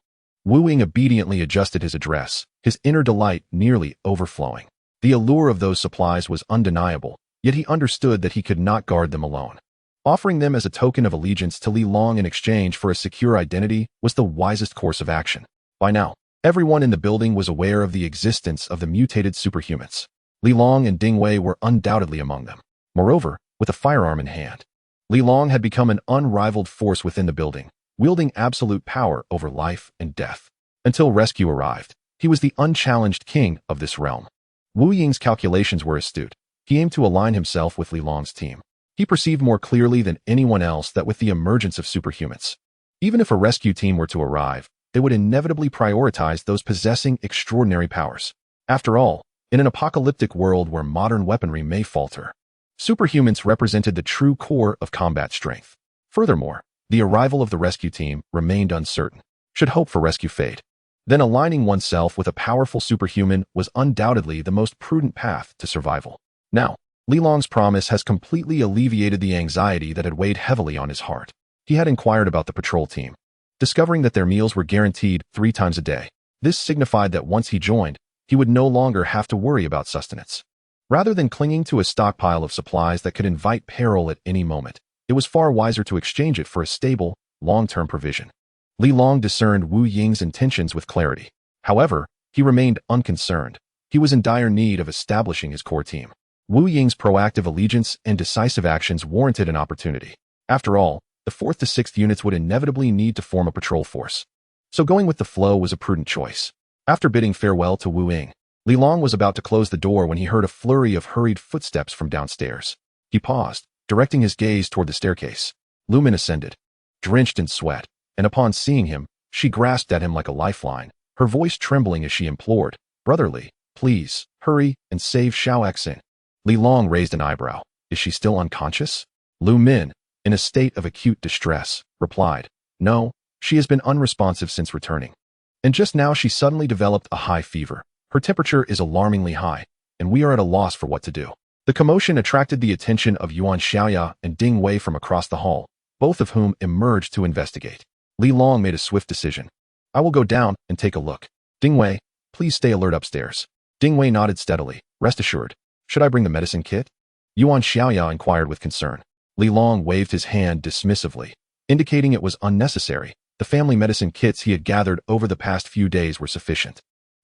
Wu Ying obediently adjusted his address, his inner delight nearly overflowing. The allure of those supplies was undeniable, yet he understood that he could not guard them alone. Offering them as a token of allegiance to Li Long in exchange for a secure identity was the wisest course of action. By now, everyone in the building was aware of the existence of the mutated superhumans. Li Long and Ding Wei were undoubtedly among them. Moreover, with a firearm in hand, Li Long had become an unrivaled force within the building, wielding absolute power over life and death. Until rescue arrived, he was the unchallenged king of this realm. Wu Ying's calculations were astute. He aimed to align himself with Li Long's team. He perceived more clearly than anyone else that with the emergence of superhumans, even if a rescue team were to arrive, they would inevitably prioritize those possessing extraordinary powers. After all, in an apocalyptic world where modern weaponry may falter, superhumans represented the true core of combat strength. Furthermore, the arrival of the rescue team remained uncertain. Should hope for rescue fade, then aligning oneself with a powerful superhuman was undoubtedly the most prudent path to survival. Now, Li Long's promise has completely alleviated the anxiety that had weighed heavily on his heart. He had inquired about the patrol team, discovering that their meals were guaranteed 3 times a day. This signified that once he joined, he would no longer have to worry about sustenance. Rather than clinging to a stockpile of supplies that could invite peril at any moment, it was far wiser to exchange it for a stable, long-term provision. Li Long discerned Wu Ying's intentions with clarity. However, he remained unconcerned. He was in dire need of establishing his core team. Wu Ying's proactive allegiance and decisive actions warranted an opportunity. After all, the 4th to 6th units would inevitably need to form a patrol force. So going with the flow was a prudent choice. After bidding farewell to Wu Ying, Li Long was about to close the door when he heard a flurry of hurried footsteps from downstairs. He paused, directing his gaze toward the staircase. Lu Min ascended, drenched in sweat, and upon seeing him, she grasped at him like a lifeline, her voice trembling as she implored, "Brother Li, please, hurry and save Xiao Xing." Li Long raised an eyebrow. "Is she still unconscious?" Lu Min, in a state of acute distress, replied, "No, she has been unresponsive since returning. And just now she suddenly developed a high fever. Her temperature is alarmingly high, and we are at a loss for what to do." The commotion attracted the attention of Yuan Xiaoya and Ding Wei from across the hall, both of whom emerged to investigate. Li Long made a swift decision. "I will go down and take a look. Ding Wei, please stay alert upstairs." Ding Wei nodded steadily. "Rest assured. Should I bring the medicine kit?" Yuan Xiaoya inquired with concern. Li Long waved his hand dismissively, indicating it was unnecessary. The family medicine kits he had gathered over the past few days were sufficient.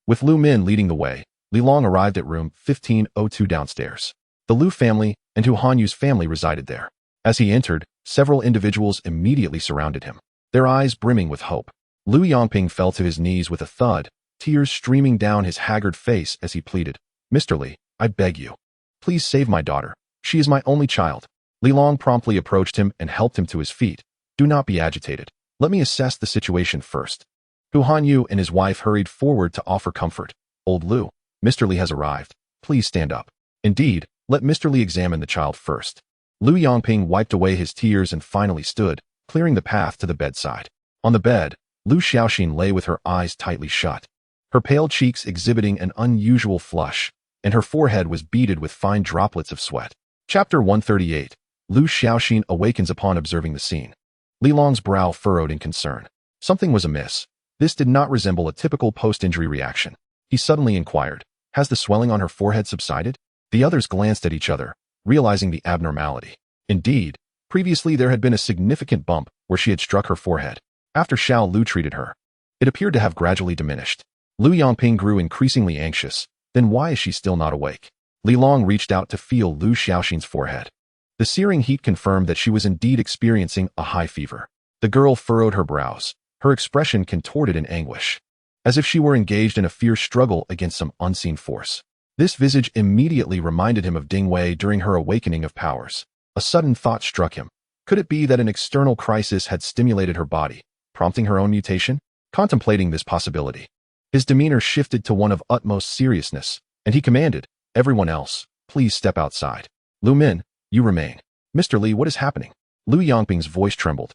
With Lu Min leading the way, Li Long arrived at room 1502 downstairs. The Lu family and Hu Hanyu's family resided there. As he entered, several individuals immediately surrounded him, their eyes brimming with hope. Lu Yongping fell to his knees with a thud, tears streaming down his haggard face as he pleaded, "Mr. Li, I beg you, please save my daughter. She is my only child." Li Long promptly approached him and helped him to his feet. "Do not be agitated. Let me assess the situation first." Hu Hanyu and his wife hurried forward to offer comfort. "Old Lu, Mr. Li has arrived. Please stand up." "Indeed, let Mr. Li examine the child first." Lu Yongping wiped away his tears and finally stood, clearing the path to the bedside. On the bed, Lu Xiaoxin lay with her eyes tightly shut, her pale cheeks exhibiting an unusual flush, and her forehead was beaded with fine droplets of sweat. Chapter 138. Lu Xiaoxin awakens upon observing the scene. Li Long's brow furrowed in concern. Something was amiss. This did not resemble a typical post-injury reaction. He suddenly inquired, "Has the swelling on her forehead subsided?" The others glanced at each other, realizing the abnormality. Indeed, previously there had been a significant bump where she had struck her forehead. After Xiao Lu treated her, it appeared to have gradually diminished. Lu Yongping grew increasingly anxious. Then why is she still not awake? Li Long reached out to feel Lu Xiaoxin's forehead. The searing heat confirmed that she was indeed experiencing a high fever. The girl furrowed her brows, her expression contorted in anguish, as if she were engaged in a fierce struggle against some unseen force. This visage immediately reminded him of Ding Wei during her awakening of powers. A sudden thought struck him. Could it be that an external crisis had stimulated her body, prompting her own mutation? Contemplating this possibility, his demeanor shifted to one of utmost seriousness, and he commanded, "Everyone else, please step outside. Lu Min, you remain." "Mr. Li, what is happening?" Lu Yongping's voice trembled.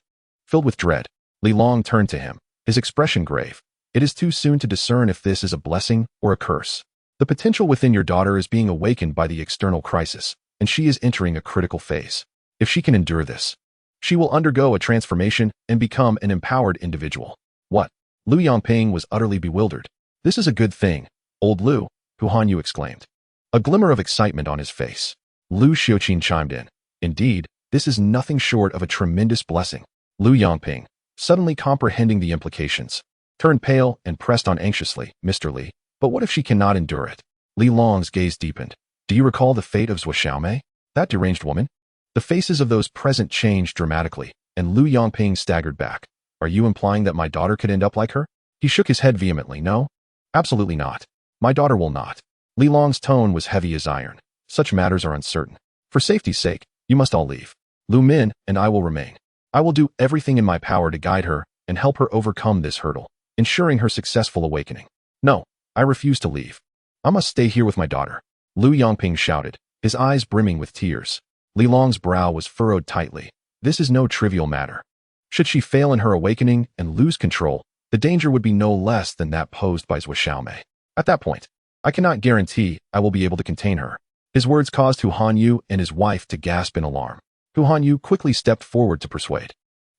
Filled with dread, Li Long turned to him, his expression grave. "It is too soon to discern if this is a blessing or a curse. The potential within your daughter is being awakened by the external crisis, and she is entering a critical phase. If she can endure this, she will undergo a transformation and become an empowered individual." "What?" Lu Yongping was utterly bewildered. "This is a good thing, old Lu," Hu Hanyu exclaimed. A glimmer of excitement on his face. Lu Xiuqin chimed in. "Indeed, this is nothing short of a tremendous blessing." Lu Yongping, suddenly comprehending the implications, turned pale and pressed on anxiously, "Mr. Li, but what if she cannot endure it?" Li Long's gaze deepened. "Do you recall the fate of Zhuo Xiaomei, that deranged woman?" The faces of those present changed dramatically, and Lu Yongping staggered back. "Are you implying that my daughter could end up like her?" He shook his head vehemently. "No, absolutely not. My daughter will not." Li Long's tone was heavy as iron. "Such matters are uncertain. For safety's sake, you must all leave. Lu Min and I will remain. I will do everything in my power to guide her and help her overcome this hurdle, ensuring her successful awakening." "No, I refuse to leave. I must stay here with my daughter," Lu Yongping shouted, his eyes brimming with tears. Li Long's brow was furrowed tightly. This is no trivial matter. Should she fail in her awakening and lose control, the danger would be no less than that posed by Zhuo Xiaomei. At that point, I cannot guarantee I will be able to contain her. His words caused Hu Hanyu and his wife to gasp in alarm. Hu Hanyu quickly stepped forward to persuade.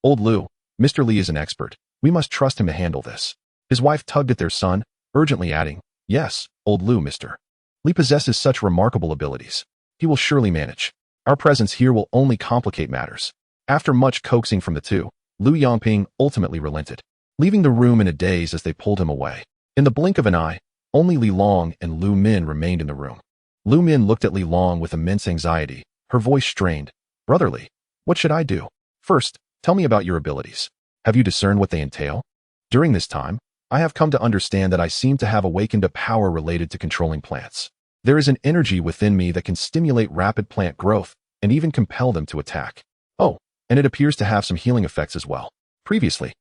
"Old Lu, Mr. Li is an expert. We must trust him to handle this." His wife tugged at their son, urgently adding, "Yes, old Lu, Mr. Li possesses such remarkable abilities. He will surely manage. Our presence here will only complicate matters." After much coaxing from the two, Lu Yongping ultimately relented, leaving the room in a daze as they pulled him away. In the blink of an eye, only Li Long and Lu Min remained in the room. Lu Min looked at Li Long with immense anxiety, her voice strained. "Brotherly, what should I do? First, tell me about your abilities. Have you discerned what they entail?" "During this time, I have come to understand that I seem to have awakened a power related to controlling plants. There is an energy within me that can stimulate rapid plant growth and even compel them to attack. Oh, and it appears to have some healing effects as well. Previously,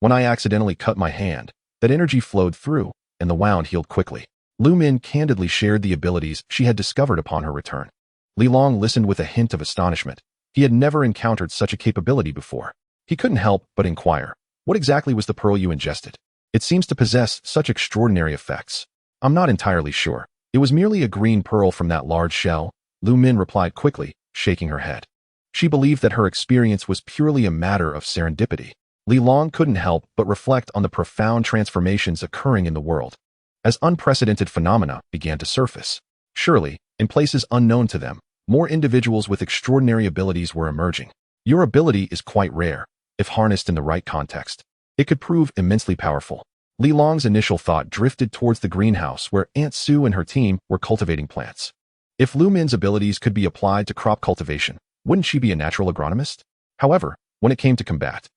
when I accidentally cut my hand, that energy flowed through, and the wound healed quickly." Lu Min candidly shared the abilities she had discovered upon her return. Li Long listened with a hint of astonishment. He had never encountered such a capability before. He couldn't help but inquire, "What exactly was the pearl you ingested? It seems to possess such extraordinary effects." "I'm not entirely sure. It was merely a green pearl from that large shell," Lu Min replied quickly, shaking her head. She believed that her experience was purely a matter of serendipity. Li Long couldn't help but reflect on the profound transformations occurring in the world, as unprecedented phenomena began to surface. Surely, in places unknown to them, more individuals with extraordinary abilities were emerging. Your ability is quite rare. If harnessed in the right context, it could prove immensely powerful. Li Long's initial thought drifted towards the greenhouse where Aunt Sue and her team were cultivating plants. If Lu Min's abilities could be applied to crop cultivation, wouldn't she be a natural agronomist? However, when it came to combat,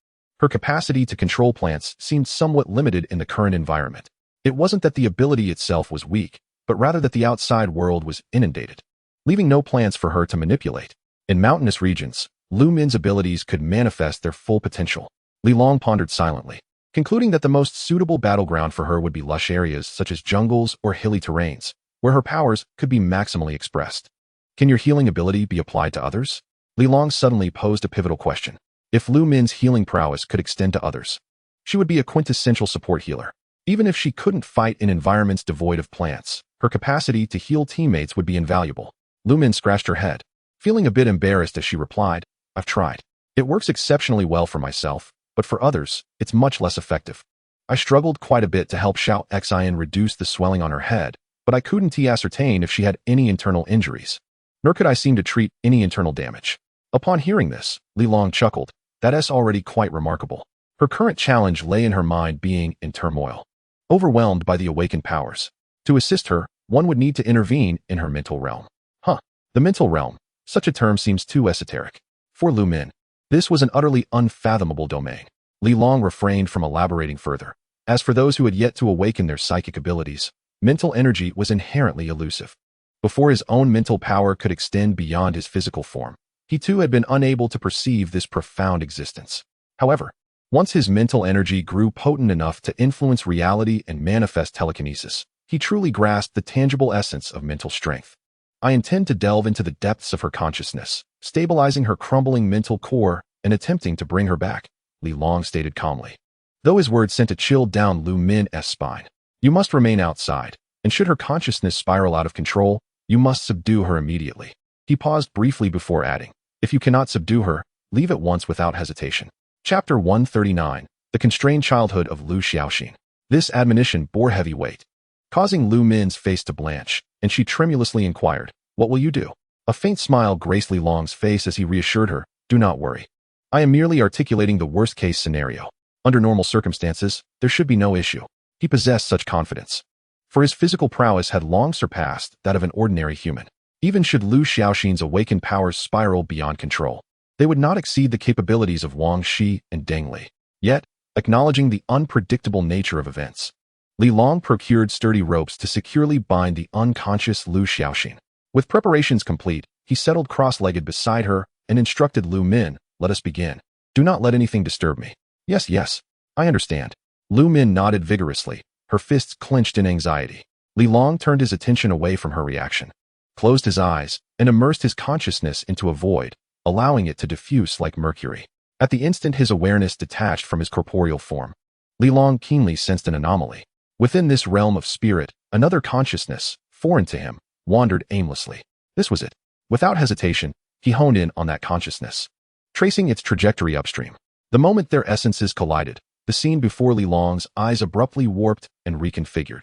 her capacity to control plants seemed somewhat limited in the current environment. It wasn't that the ability itself was weak, but rather that the outside world was inundated, leaving no plants for her to manipulate. In mountainous regions, Lu Min's abilities could manifest their full potential. Li Long pondered silently, concluding that the most suitable battleground for her would be lush areas such as jungles or hilly terrains, where her powers could be maximally expressed. "Can your healing ability be applied to others?" Li Long suddenly posed a pivotal question. If Lu Min's healing prowess could extend to others, she would be a quintessential support healer. Even if she couldn't fight in environments devoid of plants, her capacity to heal teammates would be invaluable. Lu Min scratched her head, feeling a bit embarrassed as she replied, "I've tried. It works exceptionally well for myself, but for others, it's much less effective. I struggled quite a bit to help Xiao Xian reduce the swelling on her head, but I couldn't ascertain if she had any internal injuries, nor could I seem to treat any internal damage." Upon hearing this, Li Long chuckled. "That's already quite remarkable." Her current challenge lay in her mind being in turmoil, overwhelmed by the awakened powers. To assist her, one would need to intervene in her mental realm. The mental realm. Such a term seems too esoteric. For Lu Min, this was an utterly unfathomable domain. Li Long refrained from elaborating further. As for those who had yet to awaken their psychic abilities, mental energy was inherently elusive. Before his own mental power could extend beyond his physical form, he too had been unable to perceive this profound existence. However, once his mental energy grew potent enough to influence reality and manifest telekinesis, he truly grasped the tangible essence of mental strength. I intend to delve into the depths of her consciousness, stabilizing her crumbling mental core and attempting to bring her back, Li Long stated calmly. Though his words sent a chill down Lu Min's spine. You must remain outside, and should her consciousness spiral out of control, you must subdue her immediately. He paused briefly before adding, if you cannot subdue her, leave at once without hesitation. Chapter 139, The Constrained Childhood of Lu Xiaoxin. This admonition bore heavy weight, causing Lu Min's face to blanch, and she tremulously inquired, what will you do? A faint smile graced Li Long's face as he reassured her, do not worry. I am merely articulating the worst-case scenario. Under normal circumstances, there should be no issue. He possessed such confidence, for his physical prowess had long surpassed that of an ordinary human. Even should Lu Xiaoxin's awakened powers spiral beyond control, they would not exceed the capabilities of Wang Shi and Deng Li. Yet, acknowledging the unpredictable nature of events, Li Long procured sturdy ropes to securely bind the unconscious Lu Xiaoxin. With preparations complete, he settled cross-legged beside her and instructed Lu Min, let us begin. Do not let anything disturb me. Yes, I understand. Lu Min nodded vigorously, her fists clenched in anxiety. Li Long turned his attention away from her reaction, closed his eyes, and immersed his consciousness into a void, allowing it to diffuse like mercury. At the instant his awareness detached from his corporeal form, Li Long keenly sensed an anomaly. Within this realm of spirit, another consciousness, foreign to him, wandered aimlessly. This was it. Without hesitation, he honed in on that consciousness, tracing its trajectory upstream. The moment their essences collided, the scene before Li Long's eyes abruptly warped and reconfigured.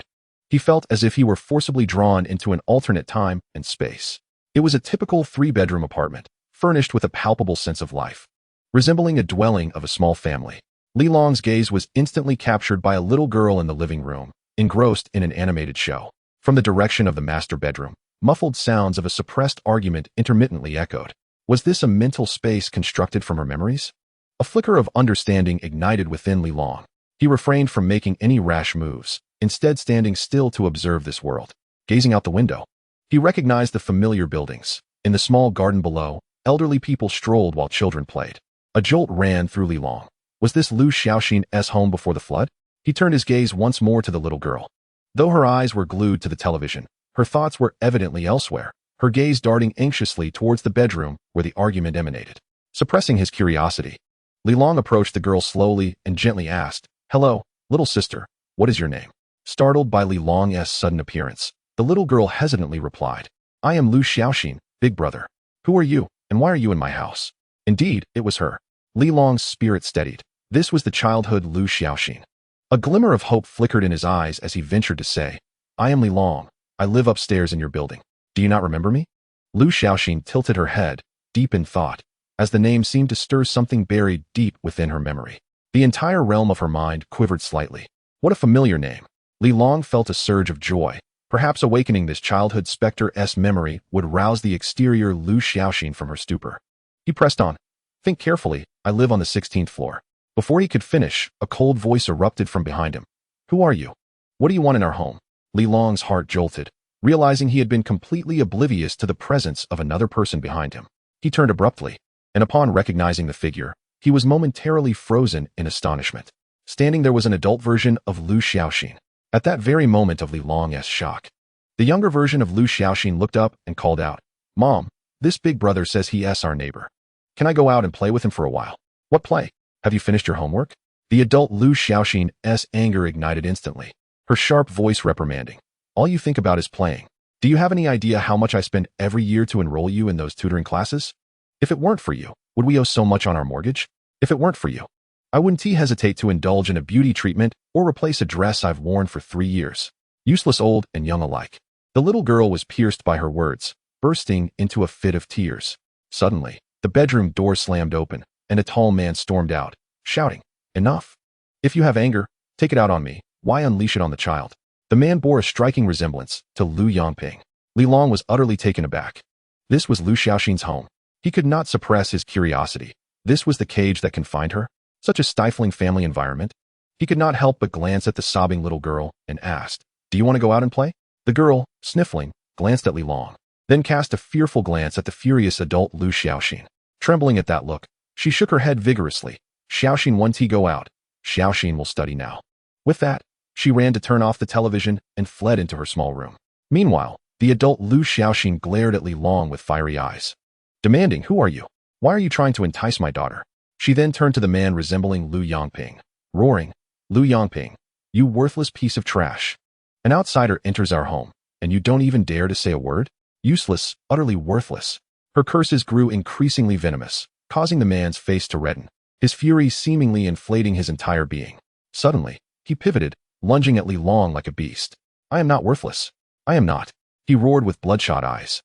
He felt as if he were forcibly drawn into an alternate time and space. It was a typical three-bedroom apartment, furnished with a palpable sense of life. Resembling a dwelling of a small family, Li Long's gaze was instantly captured by a little girl in the living room, engrossed in an animated show. From the direction of the master bedroom, muffled sounds of a suppressed argument intermittently echoed. Was this a mental space constructed from her memories? A flicker of understanding ignited within Li Long. He refrained from making any rash moves, instead standing still to observe this world. Gazing out the window, he recognized the familiar buildings. In the small garden below, elderly people strolled while children played. A jolt ran through Li Long. Was this Lu Xiaoxin's home before the flood? He turned his gaze once more to the little girl. Though her eyes were glued to the television, her thoughts were evidently elsewhere, her gaze darting anxiously towards the bedroom where the argument emanated. Suppressing his curiosity, Li Long approached the girl slowly and gently asked, hello, little sister, what is your name? Startled by Li Long's sudden appearance, the little girl hesitantly replied, I am Lu Xiaoxin, big brother. Who are you, and why are you in my house? Indeed, it was her. Li Long's spirit steadied. This was the childhood Lu Xiaoxin. A glimmer of hope flickered in his eyes as he ventured to say, I am Li Long. I live upstairs in your building. Do you not remember me? Lu Xiaoxin tilted her head, deep in thought, as the name seemed to stir something buried deep within her memory. The entire realm of her mind quivered slightly. What a familiar name. Li Long felt a surge of joy. Perhaps awakening this childhood specter's memory would rouse the exterior Lu Xiaoxin from her stupor. He pressed on. Think carefully, I live on the 16th floor. Before he could finish, a cold voice erupted from behind him. Who are you? What do you want in our home? Li Long's heart jolted, realizing he had been completely oblivious to the presence of another person behind him. He turned abruptly, and upon recognizing the figure, he was momentarily frozen in astonishment. Standing there was an adult version of Lu Xiaoxin. At that very moment of Li Long's shock, the younger version of Lu Xiaoxin looked up and called out, Mom, this big brother says he's our neighbor. Can I go out and play with him for a while? What play? Have you finished your homework? The adult Lu Xiaoxin's anger ignited instantly, her sharp voice reprimanding. All you think about is playing. Do you have any idea how much I spend every year to enroll you in those tutoring classes? If it weren't for you, would we owe so much on our mortgage? If it weren't for you, I wouldn't hesitate to indulge in a beauty treatment or replace a dress I've worn for 3 years. Useless old and young alike. The little girl was pierced by her words, bursting into a fit of tears. Suddenly, the bedroom door slammed open, and a tall man stormed out, shouting, Enough! If you have anger, take it out on me. Why unleash it on the child? The man bore a striking resemblance to Lu Yangping. Li Long was utterly taken aback. This was Lu Xiaoxin's home. He could not suppress his curiosity. This was the cage that confined her? Such a stifling family environment? He could not help but glance at the sobbing little girl and asked, Do you want to go out and play? The girl, sniffling, glanced at Li Long, then cast a fearful glance at the furious adult Lu Xiaoxin. Trembling at that look, she shook her head vigorously. Xiaoxin 1T go out. Xiaoxin will study now. With that, she ran to turn off the television and fled into her small room. Meanwhile, the adult Lu Xiaoxin glared at Li Long with fiery eyes, demanding, "Who are you? Why are you trying to entice my daughter?" She then turned to the man resembling Lu Yongping, roaring, "Lu Yongping, you worthless piece of trash. An outsider enters our home, and you don't even dare to say a word? Useless, utterly worthless." Her curses grew increasingly venomous, causing the man's face to redden, his fury seemingly inflating his entire being. Suddenly, he pivoted, lunging at Li Long like a beast. "I am not worthless. I am not," he roared with bloodshot eyes.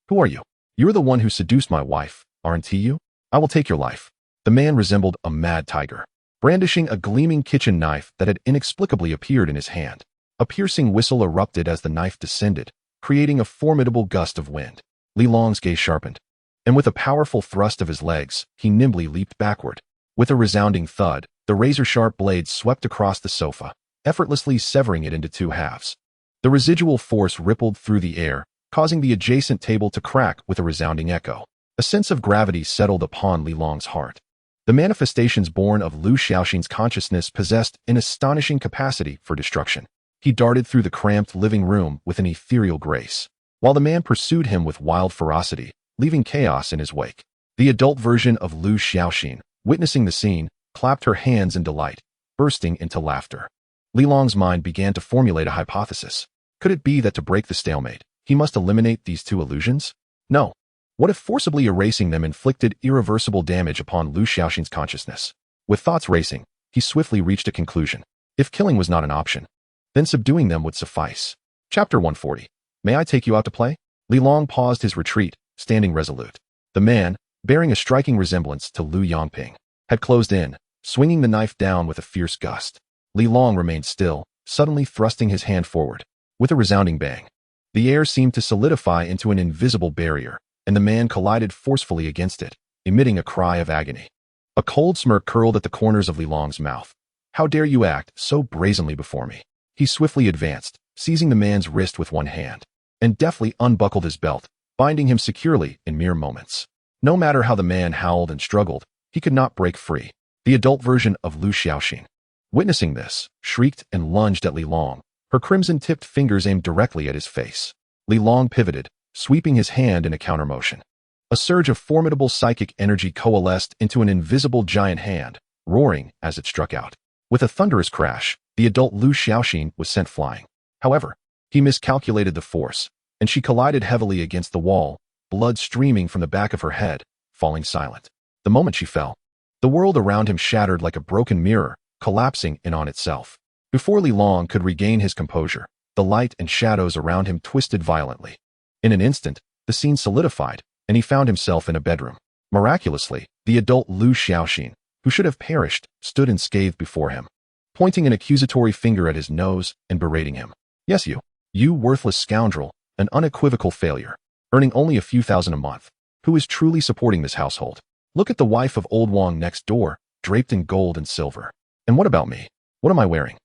"Who are you? You're the one who seduced my wife, aren't you? I will take your life." The man resembled a mad tiger, brandishing a gleaming kitchen knife that had inexplicably appeared in his hand. A piercing whistle erupted as the knife descended, creating a formidable gust of wind. Li Long's gaze sharpened, and with a powerful thrust of his legs, he nimbly leaped backward. With a resounding thud, the razor-sharp blade swept across the sofa, effortlessly severing it into two halves. The residual force rippled through the air, causing the adjacent table to crack with a resounding echo. A sense of gravity settled upon Li Long's heart. The manifestations born of Lu Xiaoxin's consciousness possessed an astonishing capacity for destruction. He darted through the cramped living room with an ethereal grace, while the man pursued him with wild ferocity, leaving chaos in his wake. The adult version of Lu Xiaoxin, witnessing the scene, clapped her hands in delight, bursting into laughter. Li Long's mind began to formulate a hypothesis. Could it be that to break the stalemate, he must eliminate these two illusions? No. What if forcibly erasing them inflicted irreversible damage upon Lu Xiaoxin's consciousness? With thoughts racing, he swiftly reached a conclusion. If killing was not an option, then subduing them would suffice. Chapter 140. May I take you out to play? Li Long paused his retreat, standing resolute. The man, bearing a striking resemblance to Lu Yongping, had closed in, swinging the knife down with a fierce gust. Li Long remained still, suddenly thrusting his hand forward. With a resounding bang, the air seemed to solidify into an invisible barrier, and the man collided forcefully against it, emitting a cry of agony. A cold smirk curled at the corners of Li Long's mouth. "How dare you act so brazenly before me?" He swiftly advanced, seizing the man's wrist with one hand, and deftly unbuckled his belt, binding him securely in mere moments. No matter how the man howled and struggled, he could not break free. The adult version of Lu Xiaoxin, witnessing this, shrieked and lunged at Li Long, her crimson-tipped fingers aimed directly at his face. Li Long pivoted, sweeping his hand in a countermotion. A surge of formidable psychic energy coalesced into an invisible giant hand, roaring as it struck out. With a thunderous crash, the adult Lu Xiaoxin was sent flying. However, he miscalculated the force, and she collided heavily against the wall, blood streaming from the back of her head, falling silent. The moment she fell, the world around him shattered like a broken mirror, collapsing in on itself. Before Li Long could regain his composure, the light and shadows around him twisted violently. In an instant, the scene solidified, and he found himself in a bedroom. Miraculously, the adult Lu Xiaoxin, who should have perished, stood unscathed before him, pointing an accusatory finger at his nose and berating him. "Yes, you worthless scoundrel, an unequivocal failure, earning only a few thousand a month. Who is truly supporting this household? Look at the wife of old Wang next door, draped in gold and silver. And what about me? What am I wearing?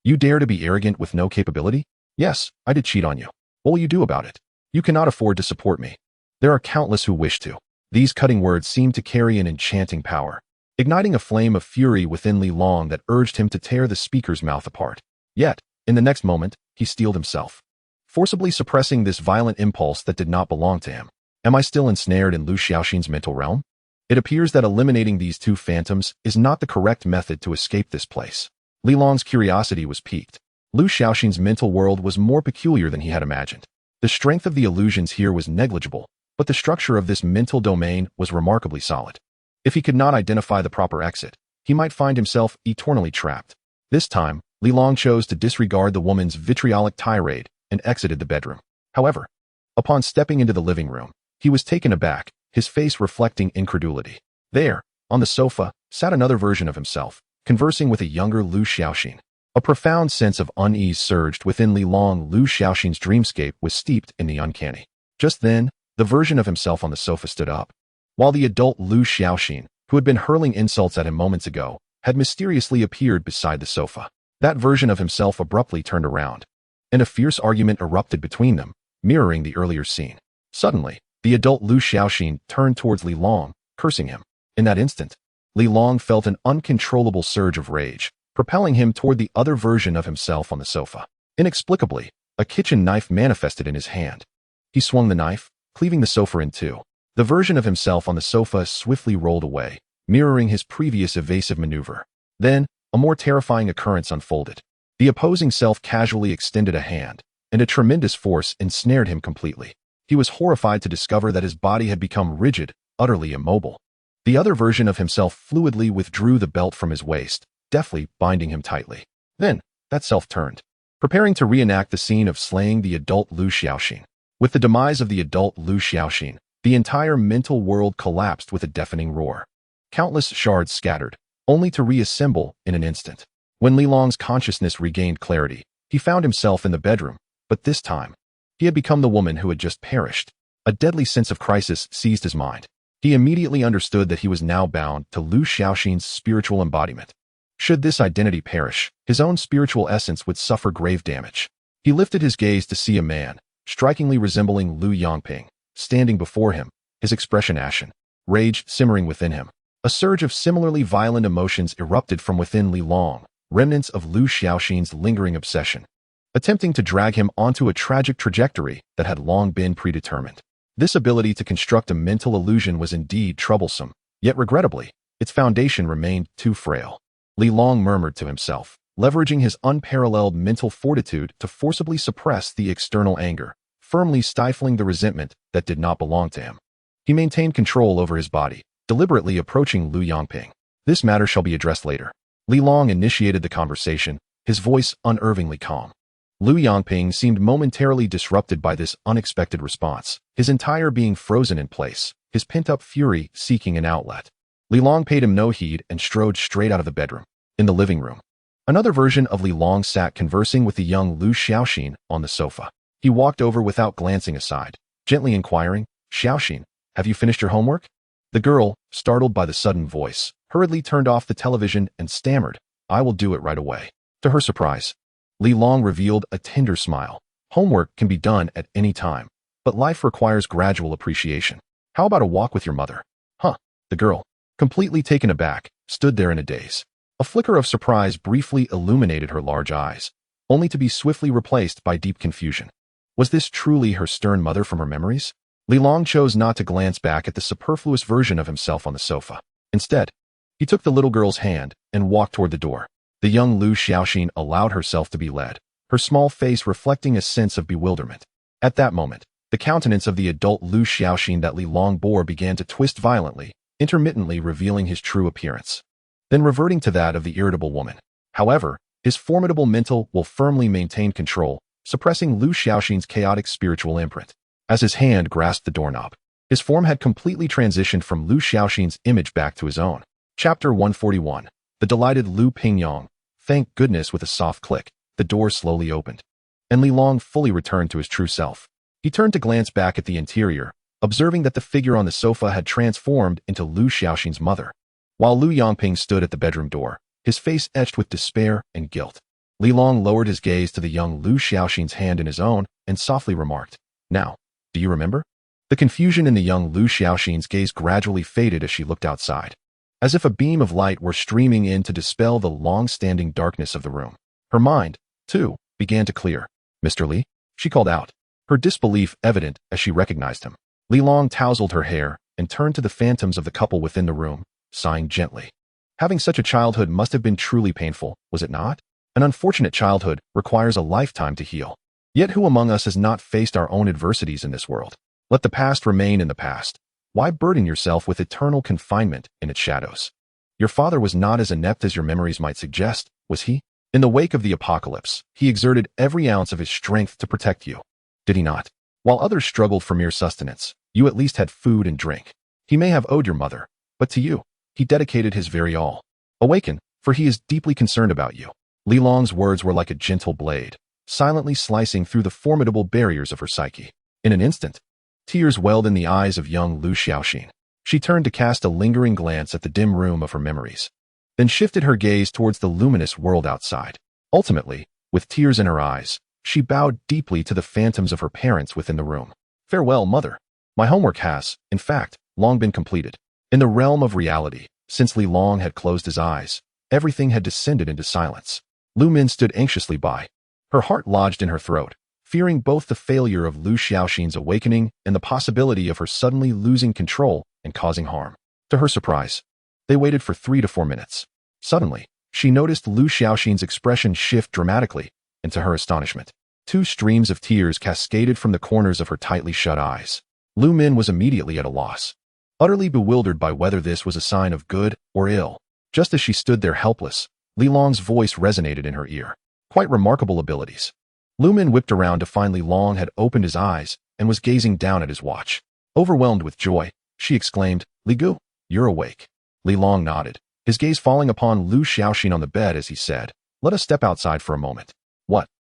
You dare to be arrogant with no capability? Yes, I did cheat on you. What will you do about it? You cannot afford to support me. There are countless who wish to." These cutting words seemed to carry an enchanting power, igniting a flame of fury within Li Long that urged him to tear the speaker's mouth apart. Yet, in the next moment, he steeled himself, forcibly suppressing this violent impulse that did not belong to him. Am I still ensnared in Lu Xiaoxin's mental realm? It appears that eliminating these two phantoms is not the correct method to escape this place. Li Long's curiosity was piqued. Lu Xiaoxin's mental world was more peculiar than he had imagined. The strength of the illusions here was negligible, but the structure of this mental domain was remarkably solid. If he could not identify the proper exit, he might find himself eternally trapped. This time, Li Long chose to disregard the woman's vitriolic tirade and exited the bedroom. However, upon stepping into the living room, he was taken aback, his face reflecting incredulity. There, on the sofa, sat another version of himself, conversing with a younger Lu Xiaoxin. A profound sense of unease surged within Li Long. Lu Xiaoxin's dreamscape was steeped in the uncanny. Just then, the version of himself on the sofa stood up. While the adult Lu Xiaoxin, who had been hurling insults at him moments ago, had mysteriously appeared beside the sofa. That version of himself abruptly turned around, and a fierce argument erupted between them, mirroring the earlier scene. Suddenly, the adult Lu Xiaoxin turned towards Li Long, cursing him. In that instant, Li Long felt an uncontrollable surge of rage, propelling him toward the other version of himself on the sofa. Inexplicably, a kitchen knife manifested in his hand. He swung the knife, cleaving the sofa in two. The version of himself on the sofa swiftly rolled away, mirroring his previous evasive maneuver. Then, a more terrifying occurrence unfolded. The opposing self casually extended a hand, and a tremendous force ensnared him completely. He was horrified to discover that his body had become rigid, utterly immobile. The other version of himself fluidly withdrew the belt from his waist, deftly binding him tightly. Then, that self turned, preparing to reenact the scene of slaying the adult Lu Xiaoxin. With the demise of the adult Lu Xiaoxin, the entire mental world collapsed with a deafening roar. Countless shards scattered, only to reassemble in an instant. When Li Long's consciousness regained clarity, he found himself in the bedroom, but this time, he had become the woman who had just perished. A deadly sense of crisis seized his mind. He immediately understood that he was now bound to Lu Xiaoxin's spiritual embodiment. Should this identity perish, his own spiritual essence would suffer grave damage. He lifted his gaze to see a man, strikingly resembling Lu Yongping, standing before him, his expression ashen, rage simmering within him. A surge of similarly violent emotions erupted from within Li Long, remnants of Lu Xiaoxin's lingering obsession, attempting to drag him onto a tragic trajectory that had long been predetermined. This ability to construct a mental illusion was indeed troublesome, yet regrettably, its foundation remained too frail. Li Long murmured to himself, leveraging his unparalleled mental fortitude to forcibly suppress the external anger, firmly stifling the resentment that did not belong to him. He maintained control over his body, deliberately approaching Lu Yongping. This matter shall be addressed later. Li Long initiated the conversation, his voice unervingly calm. Lu Yongping seemed momentarily disrupted by this unexpected response, his entire being frozen in place, his pent-up fury seeking an outlet. Li Long paid him no heed and strode straight out of the bedroom. In the living room, another version of Li Long sat conversing with the young Lu Xiaoxin on the sofa. He walked over without glancing aside, gently inquiring, "Xiaoxin, have you finished your homework?" The girl, startled by the sudden voice, hurriedly turned off the television and stammered, "I will do it right away." To her surprise, Li Long revealed a tender smile. "Homework can be done at any time, but life requires gradual appreciation. How about a walk with your mother?" "Huh?" The girl, completely taken aback, stood there in a daze. A flicker of surprise briefly illuminated her large eyes, only to be swiftly replaced by deep confusion. Was this truly her stern mother from her memories? Li Long chose not to glance back at the superfluous version of himself on the sofa. Instead, he took the little girl's hand and walked toward the door. The young Lu Xiaoxin allowed herself to be led, her small face reflecting a sense of bewilderment. At that moment, the countenance of the adult Lu Xiaoxin that Li Long bore began to twist violently, intermittently revealing his true appearance, then reverting to that of the irritable woman. However, his formidable mental will firmly maintained control, suppressing Lu Xiaoxin's chaotic spiritual imprint. As his hand grasped the doorknob, his form had completely transitioned from Lu Xiaoxin's image back to his own. Chapter 141. The delighted Lu Pingyong. Thank goodness, with a soft click, the door slowly opened, and Li Long fully returned to his true self. He turned to glance back at the interior, observing that the figure on the sofa had transformed into Lu Xiaoxin's mother. While Lu Yongping stood at the bedroom door, his face etched with despair and guilt. Li Long lowered his gaze to the young Lu Xiaoxin's hand in his own and softly remarked, "Now, do you remember?" The confusion in the young Lu Xiaoxin's gaze gradually faded as she looked outside, as if a beam of light were streaming in to dispel the long-standing darkness of the room. Her mind, too, began to clear. "Mr. Li?" she called out, her disbelief evident as she recognized him. Li Long tousled her hair and turned to the phantoms of the couple within the room, sighing gently. Having such a childhood must have been truly painful, was it not? An unfortunate childhood requires a lifetime to heal. Yet who among us has not faced our own adversities in this world? Let the past remain in the past. Why burden yourself with eternal confinement in its shadows? Your father was not as inept as your memories might suggest, was he? In the wake of the apocalypse, he exerted every ounce of his strength to protect you. Did he not? While others struggled for mere sustenance, you at least had food and drink. He may have owed your mother, but to you, he dedicated his very all. Awaken, for he is deeply concerned about you. Li Long's words were like a gentle blade, silently slicing through the formidable barriers of her psyche. In an instant, tears welled in the eyes of young Lu Xiaoxin. She turned to cast a lingering glance at the dim room of her memories, then shifted her gaze towards the luminous world outside. Ultimately, with tears in her eyes, She bowed deeply to the phantoms of her parents within the room. Farewell, mother. My homework has, in fact, long been completed. In the realm of reality, since Li Long had closed his eyes, everything had descended into silence. Lu Min stood anxiously by. Her heart lodged in her throat, fearing both the failure of Lu Xiaoxin's awakening and the possibility of her suddenly losing control and causing harm. To her surprise, they waited for 3 to 4 minutes. Suddenly, she noticed Lu Xiaoxin's expression shift dramatically, and to her astonishment, 2 streams of tears cascaded from the corners of her tightly shut eyes. Lu Min was immediately at a loss, utterly bewildered by whether this was a sign of good or ill. Just as she stood there helpless, Li Long's voice resonated in her ear. Quite remarkable abilities. Lu Min whipped around to find Li Long had opened his eyes and was gazing down at his watch. Overwhelmed with joy, she exclaimed, Li Gu, you're awake. Li Long nodded, his gaze falling upon Lu Xiaoxin on the bed as he said, let us step outside for a moment.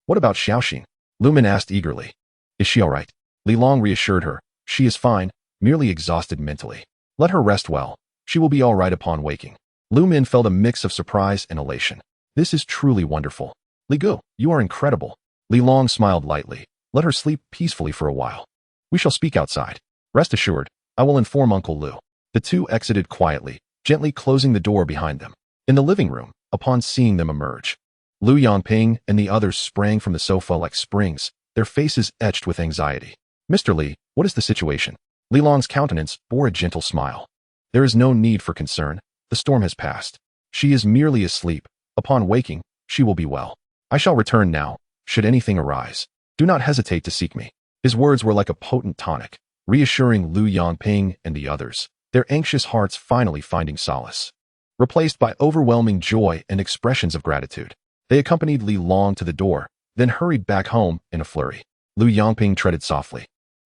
What about Xiaoxin? Lu Min asked eagerly. Is she all right? Li Long reassured her. She is fine, merely exhausted mentally. Let her rest well. She will be all right upon waking. Lu Min felt a mix of surprise and elation. This is truly wonderful. Li Gu, you are incredible. Li Long smiled lightly. Let her sleep peacefully for a while. We shall speak outside. Rest assured, I will inform Uncle Lu. The two exited quietly, gently closing the door behind them. In the living room, upon seeing them emerge, Lu Yangping and the others sprang from the sofa like springs, their faces etched with anxiety. Mr. Li, what is the situation? Li Long's countenance bore a gentle smile. There is no need for concern. The storm has passed. She is merely asleep. Upon waking, she will be well. I shall return now. Should anything arise, do not hesitate to seek me. His words were like a potent tonic, reassuring Lu Yangping and the others, their anxious hearts finally finding solace. Replaced by overwhelming joy and expressions of gratitude, they accompanied Li Long to the door, then hurried back home in a flurry. Lu Yangping treaded softly,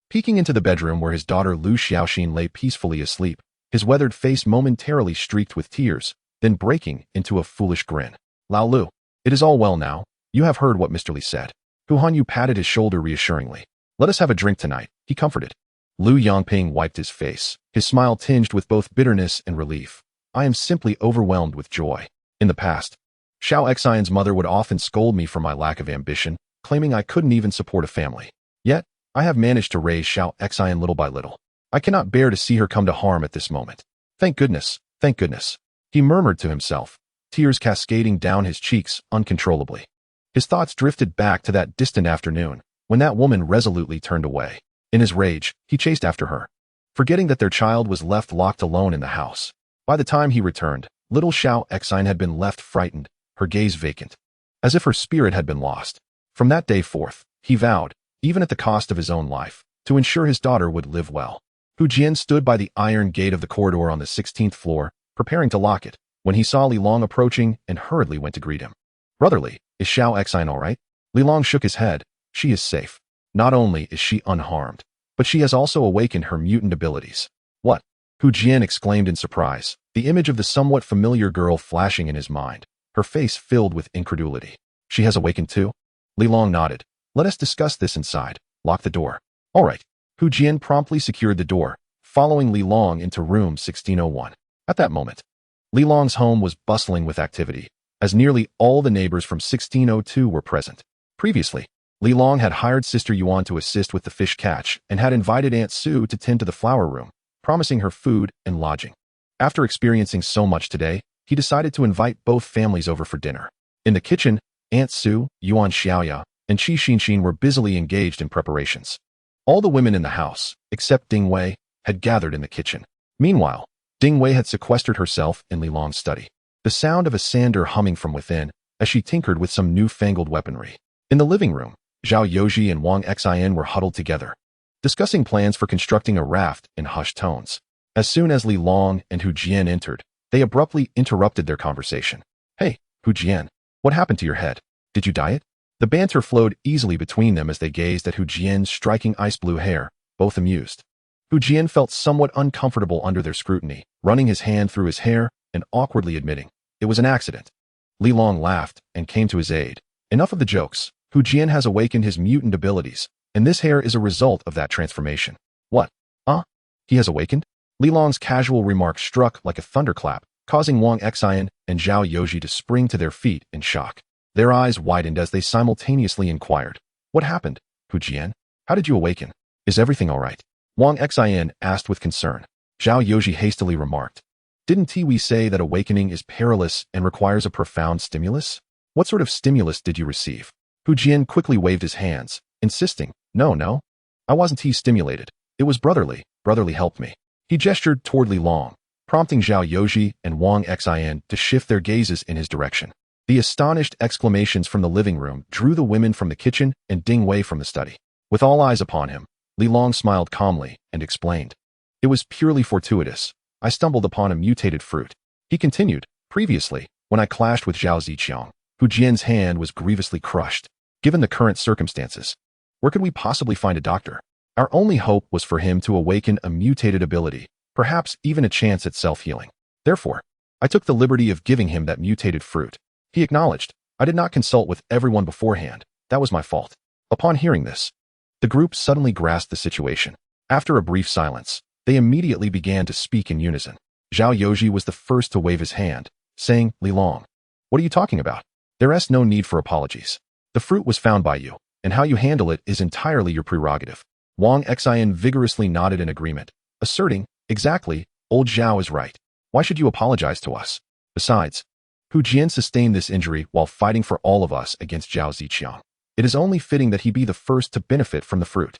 peeking into the bedroom where his daughter Lu Xiaoxin lay peacefully asleep, his weathered face momentarily streaked with tears, then breaking into a foolish grin. Lao Lu, it is all well now. You have heard what Mr. Li said. Hu Hanyu patted his shoulder reassuringly. Let us have a drink tonight, he comforted. Lu Yangping wiped his face, his smile tinged with both bitterness and relief. I am simply overwhelmed with joy. In the past, Xiao Xian's mother would often scold me for my lack of ambition, claiming I couldn't even support a family. Yet, I have managed to raise Xiao Xian little by little. I cannot bear to see her come to harm at this moment. Thank goodness, he murmured to himself, tears cascading down his cheeks uncontrollably. His thoughts drifted back to that distant afternoon, when that woman resolutely turned away. In his rage, he chased after her, forgetting that their child was left locked alone in the house. By the time he returned, little Xiao Xian had been left frightened, her gaze vacant, as if her spirit had been lost. From that day forth, he vowed, even at the cost of his own life, to ensure his daughter would live well. Hu Jian stood by the iron gate of the corridor on the 16th floor, preparing to lock it, when he saw Li Long approaching and hurriedly went to greet him. Brotherly, is Xiao Xian all right? Li Long shook his head. She is safe. Not only is she unharmed, but she has also awakened her mutant abilities. What? Hu Jian exclaimed in surprise, the image of the somewhat familiar girl flashing in his mind, her face filled with incredulity. She has awakened too? Li Long nodded. Let us discuss this inside. Lock the door. All right. Hu Jian promptly secured the door, following Li Long into room 1601. At that moment, Li Long's home was bustling with activity, as nearly all the neighbors from 1602 were present. Previously, Li Long had hired Sister Yuan to assist with the fish catch and had invited Aunt Sue to tend to the flower room, promising her food and lodging. After experiencing so much today, he decided to invite both families over for dinner. In the kitchen, Aunt Sue, Yuan Xiaoya, and Qi Xinxin were busily engaged in preparations. All the women in the house, except Ding Wei, had gathered in the kitchen. Meanwhile, Ding Wei had sequestered herself in Li Long's study, the sound of a sander humming from within as she tinkered with some newfangled weaponry. In the living room, Zhao Yoji and Wang Xian were huddled together, discussing plans for constructing a raft in hushed tones. As soon as Li Long and Hu Jian entered, they abruptly interrupted their conversation. Hey, Hu Jian, what happened to your head? Did you dye it? The banter flowed easily between them as they gazed at Hu Jian's striking ice blue hair, both amused. Hu Jian felt somewhat uncomfortable under their scrutiny, running his hand through his hair and awkwardly admitting, it was an accident. Li Long laughed and came to his aid. Enough of the jokes. Hu Jian has awakened his mutant abilities, and this hair is a result of that transformation. What? He has awakened? Li Long's casual remark struck like a thunderclap, causing Wang Xian and Zhao Yoji to spring to their feet in shock. Their eyes widened as they simultaneously inquired, What happened, Hu Jian? How did you awaken? Is everything all right? Wang Xin asked with concern. Zhao Yoji hastily remarked. Didn't Tiwi say that awakening is perilous and requires a profound stimulus? What sort of stimulus did you receive? Hu Jian quickly waved his hands, insisting, No. I wasn't stimulated. It was brotherly. Brotherly helped me. He gestured toward Li Long, prompting Zhao Yoji and Wang Xin to shift their gazes in his direction. The astonished exclamations from the living room drew the women from the kitchen and Ding Wei from the study. With all eyes upon him, Li Long smiled calmly and explained. It was purely fortuitous. I stumbled upon a mutated fruit. He continued, previously, when I clashed with Zhao Ziqiang, Hu Jian's hand was grievously crushed. Given the current circumstances, where could we possibly find a doctor? Our only hope was for him to awaken a mutated ability, perhaps even a chance at self-healing. Therefore, I took the liberty of giving him that mutated fruit. He acknowledged, I did not consult with everyone beforehand. That was my fault. Upon hearing this, the group suddenly grasped the situation. After a brief silence, they immediately began to speak in unison. Zhao Yoji was the first to wave his hand, saying, Li Long, what are you talking about? There is no need for apologies. The fruit was found by you, and how you handle it is entirely your prerogative. Wang Xin vigorously nodded in agreement, asserting, exactly, old Zhao is right. Why should you apologize to us? Besides, Hu Jian sustained this injury while fighting for all of us against Zhao Ziqiang. It is only fitting that he be the first to benefit from the fruit.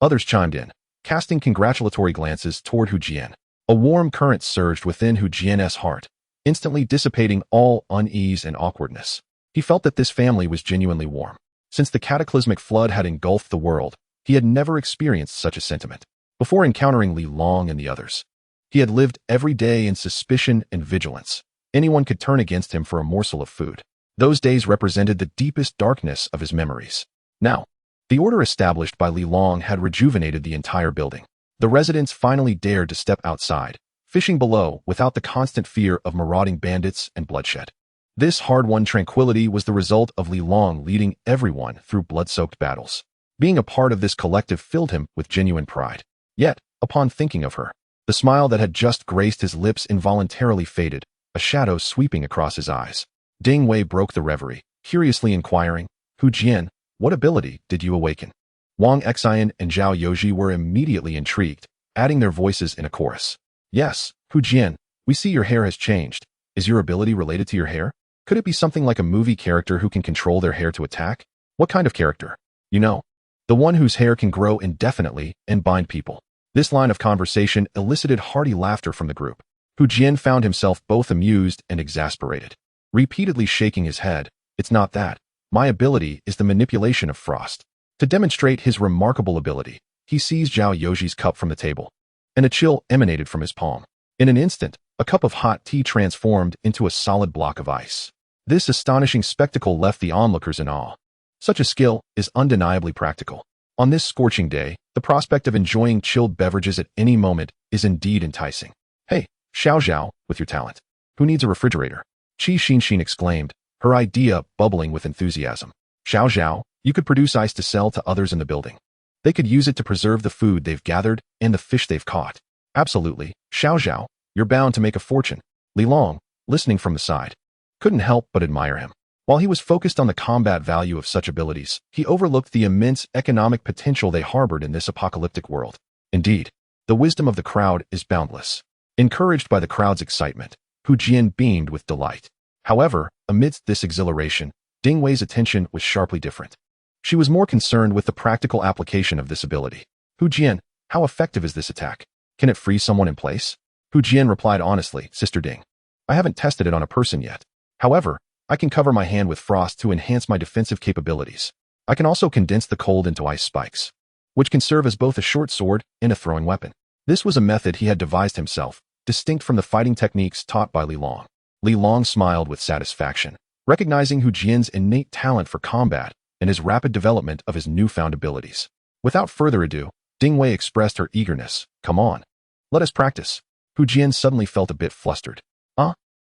Others chimed in, casting congratulatory glances toward Hu Jian. A warm current surged within Hu Jian's heart, instantly dissipating all unease and awkwardness. He felt that this family was genuinely warm. Since the cataclysmic flood had engulfed the world, he had never experienced such a sentiment. Before encountering Li Long and the others, he had lived every day in suspicion and vigilance. Anyone could turn against him for a morsel of food. Those days represented the deepest darkness of his memories. Now, the order established by Li Long had rejuvenated the entire building. The residents finally dared to step outside, fishing below without the constant fear of marauding bandits and bloodshed. This hard-won tranquility was the result of Li Long leading everyone through blood-soaked battles. Being a part of this collective filled him with genuine pride. Yet, upon thinking of her, the smile that had just graced his lips involuntarily faded, a shadow sweeping across his eyes. Ding Wei broke the reverie, curiously inquiring, Hu Jian, what ability did you awaken? Wang Xin and Zhao Yoji were immediately intrigued, adding their voices in a chorus. Yes, Hu Jian, we see your hair has changed. Is your ability related to your hair? Could it be something like a movie character who can control their hair to attack? What kind of character? You know, the one whose hair can grow indefinitely and bind people. This line of conversation elicited hearty laughter from the group. Hu Jian found himself both amused and exasperated. Repeatedly shaking his head, it's not that. My ability is the manipulation of frost. To demonstrate his remarkable ability, he seized Zhao Yoji's cup from the table, and a chill emanated from his palm. In an instant, a cup of hot tea transformed into a solid block of ice. This astonishing spectacle left the onlookers in awe. Such a skill is undeniably practical. On this scorching day, the prospect of enjoying chilled beverages at any moment is indeed enticing. Hey, Xiao Zhao, with your talent. Who needs a refrigerator? Qi Xinxin exclaimed, her idea bubbling with enthusiasm. Xiao Zhao, you could produce ice to sell to others in the building. They could use it to preserve the food they've gathered and the fish they've caught. Absolutely, Xiao Zhao, you're bound to make a fortune. Li Long, listening from the side, couldn't help but admire him. While he was focused on the combat value of such abilities, he overlooked the immense economic potential they harbored in this apocalyptic world. Indeed, the wisdom of the crowd is boundless. Encouraged by the crowd's excitement, Hu Jian beamed with delight. However, amidst this exhilaration, Ding Wei's attention was sharply different. She was more concerned with the practical application of this ability. Hu Jian, how effective is this attack? Can it freeze someone in place? Hu Jian replied honestly, Sister Ding. I haven't tested it on a person yet. However, I can cover my hand with frost to enhance my defensive capabilities. I can also condense the cold into ice spikes, which can serve as both a short sword and a throwing weapon. This was a method he had devised himself, distinct from the fighting techniques taught by Li Long. Li Long smiled with satisfaction, recognizing Hu Jian's innate talent for combat and his rapid development of his newfound abilities. Without further ado, Ding Wei expressed her eagerness. Come on. Let us practice. Hu Jian suddenly felt a bit flustered.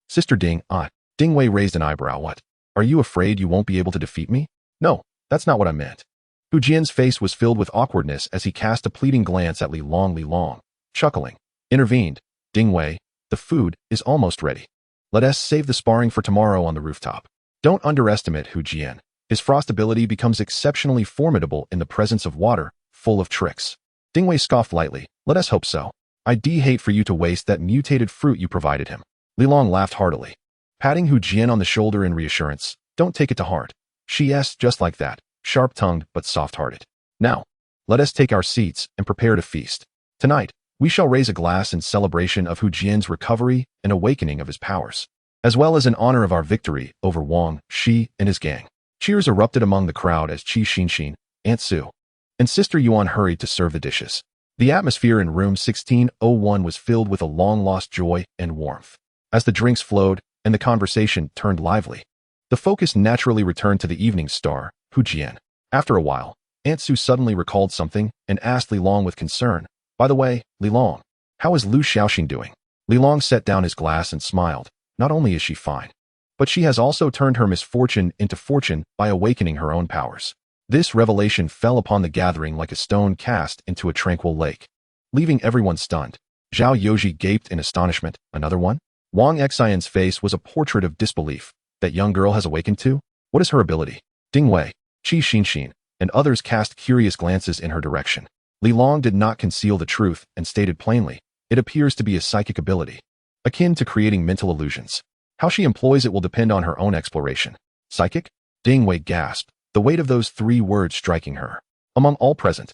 Sister Ding, Ding Wei raised an eyebrow. What? Are you afraid you won't be able to defeat me? No, that's not what I meant. Hu Jian's face was filled with awkwardness as he cast a pleading glance at Li Long, chuckling, intervened. Ding Wei, the food is almost ready. Let us save the sparring for tomorrow on the rooftop. Don't underestimate Hu Jian. His frost ability becomes exceptionally formidable in the presence of water, full of tricks. Dingwei scoffed lightly. Let us hope so. I'd hate for you to waste that mutated fruit you provided him. Li Long laughed heartily, patting Hu Jian on the shoulder in reassurance. Don't take it to heart. She asked just like that, sharp-tongued but soft-hearted. Now, let us take our seats and prepare to feast. Tonight, we shall raise a glass in celebration of Hu Jian's recovery and awakening of his powers, as well as in honor of our victory over Wang Shi and his gang. Cheers erupted among the crowd as Qi Xinxin, Aunt Su, and Sister Yuan hurried to serve the dishes. The atmosphere in room 1601 was filled with a long-lost joy and warmth. As the drinks flowed and the conversation turned lively, the focus naturally returned to the evening star, Hu Jian. After a while, Aunt Su suddenly recalled something and asked Li Long with concern, By the way, Li Long, how is Lu Xiaoxin doing? Li Long set down his glass and smiled. Not only is she fine, but she has also turned her misfortune into fortune by awakening her own powers. This revelation fell upon the gathering like a stone cast into a tranquil lake, leaving everyone stunned. Zhao Yoji gaped in astonishment. Another one? Wang Xian's face was a portrait of disbelief. That young girl has awakened too? What is her ability? Ding Wei, Qi Xinxin, and others cast curious glances in her direction. Li Long did not conceal the truth and stated plainly, it appears to be a psychic ability, akin to creating mental illusions. How she employs it will depend on her own exploration. Psychic? Ding Wei gasped, the weight of those 3 words striking her. Among all present,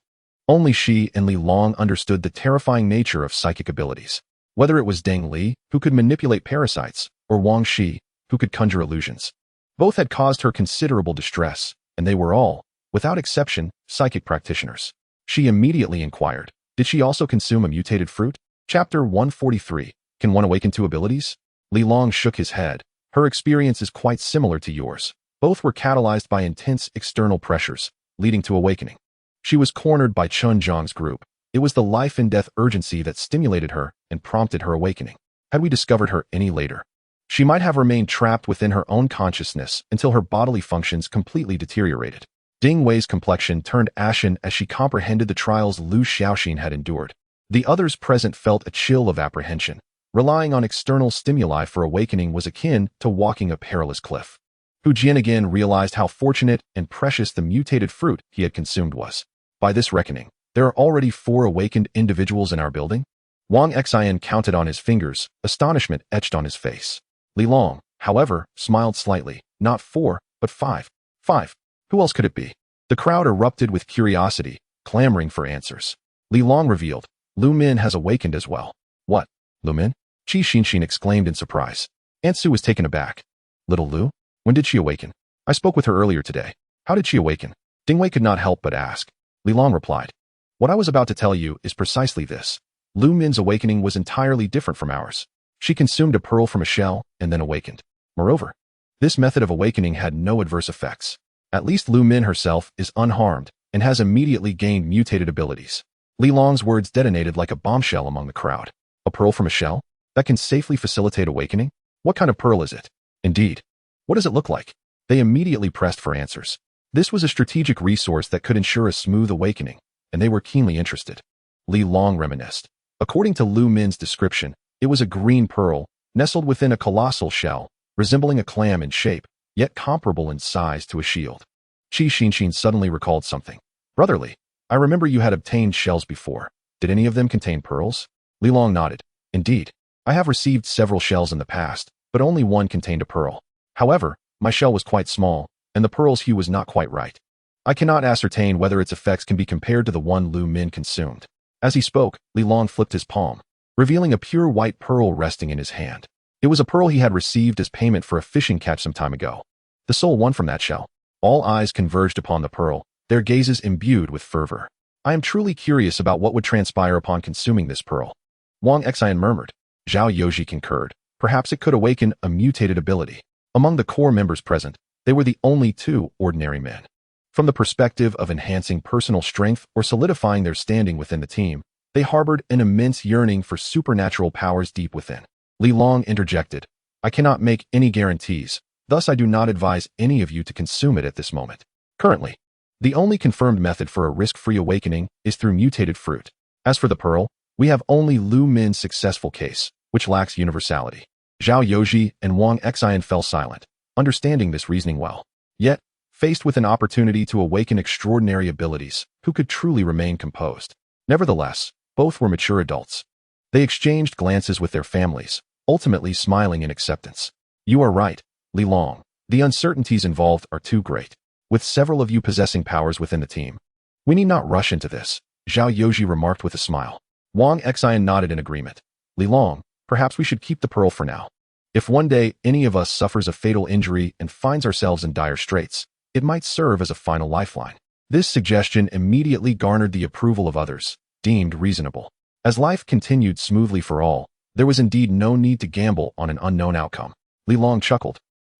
only she and Li Long understood the terrifying nature of psychic abilities. Whether it was Deng Li, who could manipulate parasites, or Wang Shi, who could conjure illusions. Both had caused her considerable distress, and they were all, without exception, psychic practitioners. She immediately inquired, did she also consume a mutated fruit? Chapter 143. Can one awaken 2 abilities? Li Long shook his head. Her experience is quite similar to yours. Both were catalyzed by intense external pressures, leading to awakening. She was cornered by Chun Zhang's group. It was the life-and-death urgency that stimulated her and prompted her awakening. Had we discovered her any later, she might have remained trapped within her own consciousness until her bodily functions completely deteriorated. Ding Wei's complexion turned ashen as she comprehended the trials Lu Xiaoxin had endured. The others present felt a chill of apprehension. Relying on external stimuli for awakening was akin to walking a perilous cliff. Hu Jian again realized how fortunate and precious the mutated fruit he had consumed was. By this reckoning, there are already 4 awakened individuals in our building? Wang Xian counted on his fingers, astonishment etched on his face. Li Long, however, smiled slightly. Not 4, but 5. 5. Who else could it be? The crowd erupted with curiosity, clamoring for answers. Li Long revealed, Lu Min has awakened as well. What? Lu Min? Qi Xinxin exclaimed in surprise. Aunt Su was taken aback. Little Lu? When did she awaken? I spoke with her earlier today. How did she awaken? Ding Wei could not help but ask. Li Long replied. What I was about to tell you is precisely this. Lu Min's awakening was entirely different from ours. She consumed a pearl from a shell and then awakened. Moreover, this method of awakening had no adverse effects. At least Lu Min herself is unharmed and has immediately gained mutated abilities. Li Long's words detonated like a bombshell among the crowd. A pearl from a shell? That can safely facilitate awakening? What kind of pearl is it? Indeed. What does it look like? They immediately pressed for answers. This was a strategic resource that could ensure a smooth awakening, and they were keenly interested. Li Long reminisced. According to Lu Min's description, it was a green pearl, nestled within a colossal shell, resembling a clam in shape, yet comparable in size to a shield. Qi Xinxin suddenly recalled something. Brotherly, I remember you had obtained shells before. Did any of them contain pearls? Li Long nodded. Indeed, I have received several shells in the past, but only one contained a pearl. However, my shell was quite small, and the pearl's hue was not quite right. I cannot ascertain whether its effects can be compared to the one Lu Min consumed. As he spoke, Li Long flipped his palm, revealing a pure white pearl resting in his hand. It was a pearl he had received as payment for a fishing catch some time ago. The sole one from that shell. All eyes converged upon the pearl, their gazes imbued with fervor. I am truly curious about what would transpire upon consuming this pearl. Wang Xian murmured. Zhao Yoji concurred. Perhaps it could awaken a mutated ability. Among the core members present, they were the only 2 ordinary men. From the perspective of enhancing personal strength or solidifying their standing within the team, they harbored an immense yearning for supernatural powers deep within. Li Long interjected. I cannot make any guarantees, thus I do not advise any of you to consume it at this moment. Currently, the only confirmed method for a risk-free awakening is through mutated fruit. As for the pearl, we have only Lu Min's successful case, which lacks universality. Zhao Yoji and Wang Xian fell silent, understanding this reasoning well. Yet, faced with an opportunity to awaken extraordinary abilities, who could truly remain composed? Nevertheless, both were mature adults. They exchanged glances with their families, ultimately smiling in acceptance. You are right, Li Long. The uncertainties involved are too great. With several of you possessing powers within the team, we need not rush into this, Zhao Yoji remarked with a smile. Wang Xian nodded in agreement. Li Long, perhaps we should keep the pearl for now. If one day any of us suffers a fatal injury and finds ourselves in dire straits, it might serve as a final lifeline. This suggestion immediately garnered the approval of others, deemed reasonable. As life continued smoothly for all, there was indeed no need to gamble on an unknown outcome. Li Long chuckled,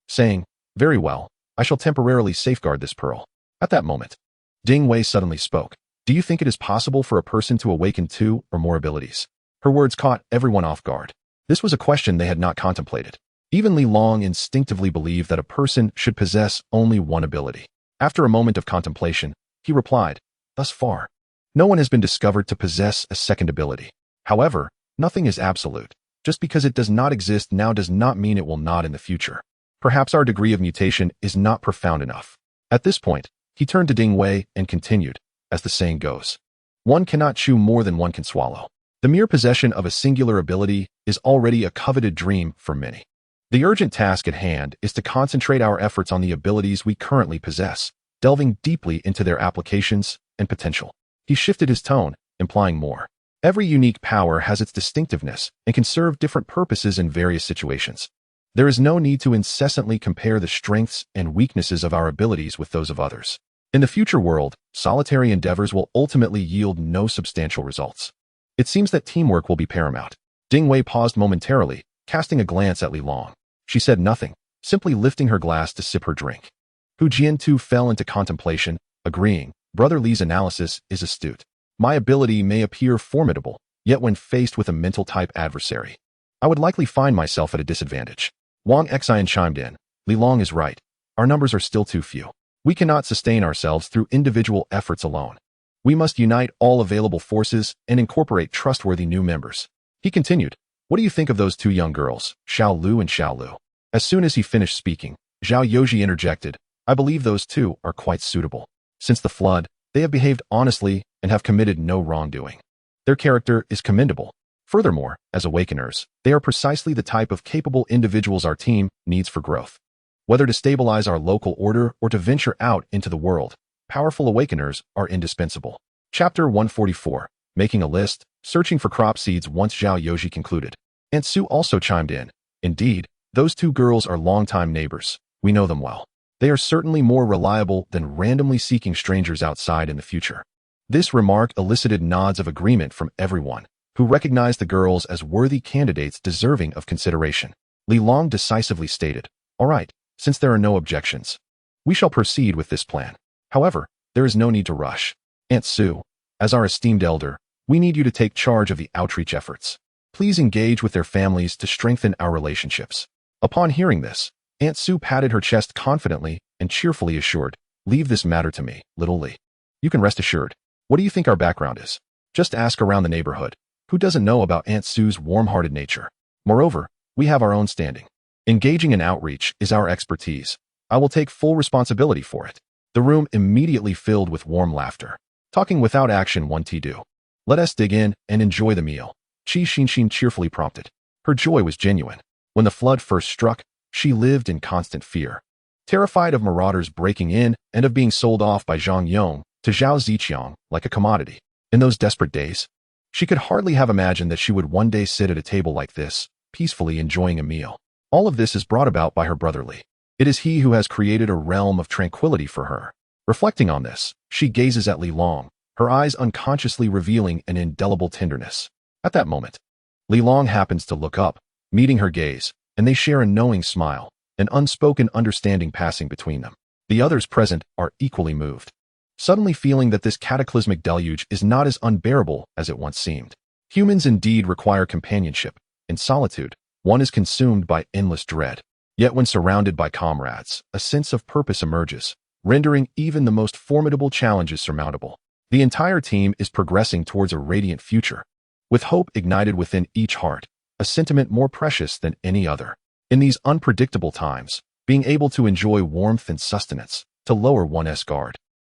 saying, "Very well, I shall temporarily safeguard this pearl." At that moment, Ding Wei suddenly spoke. Do you think it is possible for a person to awaken 2 or more abilities? Her words caught everyone off guard. This was a question they had not contemplated. Even Li Long instinctively believed that a person should possess only one ability. After a moment of contemplation, he replied, "Thus far, no one has been discovered to possess a second ability. However, nothing is absolute. Just because it does not exist now does not mean it will not in the future. Perhaps our degree of mutation is not profound enough." At this point, he turned to Ding Wei and continued, as the saying goes, one cannot chew more than one can swallow. The mere possession of a singular ability is already a coveted dream for many. The urgent task at hand is to concentrate our efforts on the abilities we currently possess, delving deeply into their applications and potential. He shifted his tone, implying more. Every unique power has its distinctiveness and can serve different purposes in various situations. There is no need to incessantly compare the strengths and weaknesses of our abilities with those of others. In the future world, solitary endeavors will ultimately yield no substantial results. It seems that teamwork will be paramount. Ding Wei paused momentarily, casting a glance at Li Long. She said nothing, simply lifting her glass to sip her drink. Hu Jian too fell into contemplation, agreeing, Brother Li's analysis is astute. My ability may appear formidable, yet when faced with a mental-type adversary, I would likely find myself at a disadvantage. Wang Xian chimed in. Li Long is right. Our numbers are still too few. We cannot sustain ourselves through individual efforts alone. We must unite all available forces and incorporate trustworthy new members. He continued, what do you think of those 2 young girls, Xiao Lu and Xiao Lu? As soon as he finished speaking, Zhao Yoji interjected, I believe those 2 are quite suitable. Since the flood, they have behaved honestly and have committed no wrongdoing. Their character is commendable. Furthermore, as awakeners, they are precisely the type of capable individuals our team needs for growth. Whether to stabilize our local order or to venture out into the world, powerful awakeners are indispensable. Chapter 144, Making a List, Searching for Crop Seeds. Once Zhao Yoji concluded, Aunt Sue also chimed in. Indeed, those 2 girls are longtime neighbors. We know them well. They are certainly more reliable than randomly seeking strangers outside in the future. This remark elicited nods of agreement from everyone, who recognized the girls as worthy candidates deserving of consideration. Li Long decisively stated, all right, since there are no objections, we shall proceed with this plan. However, there is no need to rush. Aunt Sue, as our esteemed elder, we need you to take charge of the outreach efforts. Please engage with their families to strengthen our relationships. Upon hearing this, Aunt Sue patted her chest confidently and cheerfully assured, leave this matter to me, little Li. You can rest assured. What do you think our background is? Just ask around the neighborhood. Who doesn't know about Aunt Sue's warm-hearted nature? Moreover, we have our own standing. Engaging in outreach is our expertise. I will take full responsibility for it. The room immediately filled with warm laughter. Talking without action one do. Let us dig in and enjoy the meal. Qi Xinshin cheerfully prompted. Her joy was genuine. When the flood first struck, she lived in constant fear. Terrified of marauders breaking in and of being sold off by Zhang Yong to Zhao Ziqiang like a commodity. In those desperate days, she could hardly have imagined that she would one day sit at a table like this, peacefully enjoying a meal. All of this is brought about by her brother Li. It is he who has created a realm of tranquility for her. Reflecting on this, she gazes at Li Long, her eyes unconsciously revealing an indelible tenderness. At that moment, Li Long happens to look up, meeting her gaze, and they share a knowing smile, an unspoken understanding passing between them. The others present are equally moved, suddenly feeling that this cataclysmic deluge is not as unbearable as it once seemed. Humans indeed require companionship. In solitude, one is consumed by endless dread. Yet when surrounded by comrades, a sense of purpose emerges, rendering even the most formidable challenges surmountable. The entire team is progressing towards a radiant future, with hope ignited within each heart, a sentiment more precious than any other. In these unpredictable times, being able to enjoy warmth and sustenance, to lower one's guard.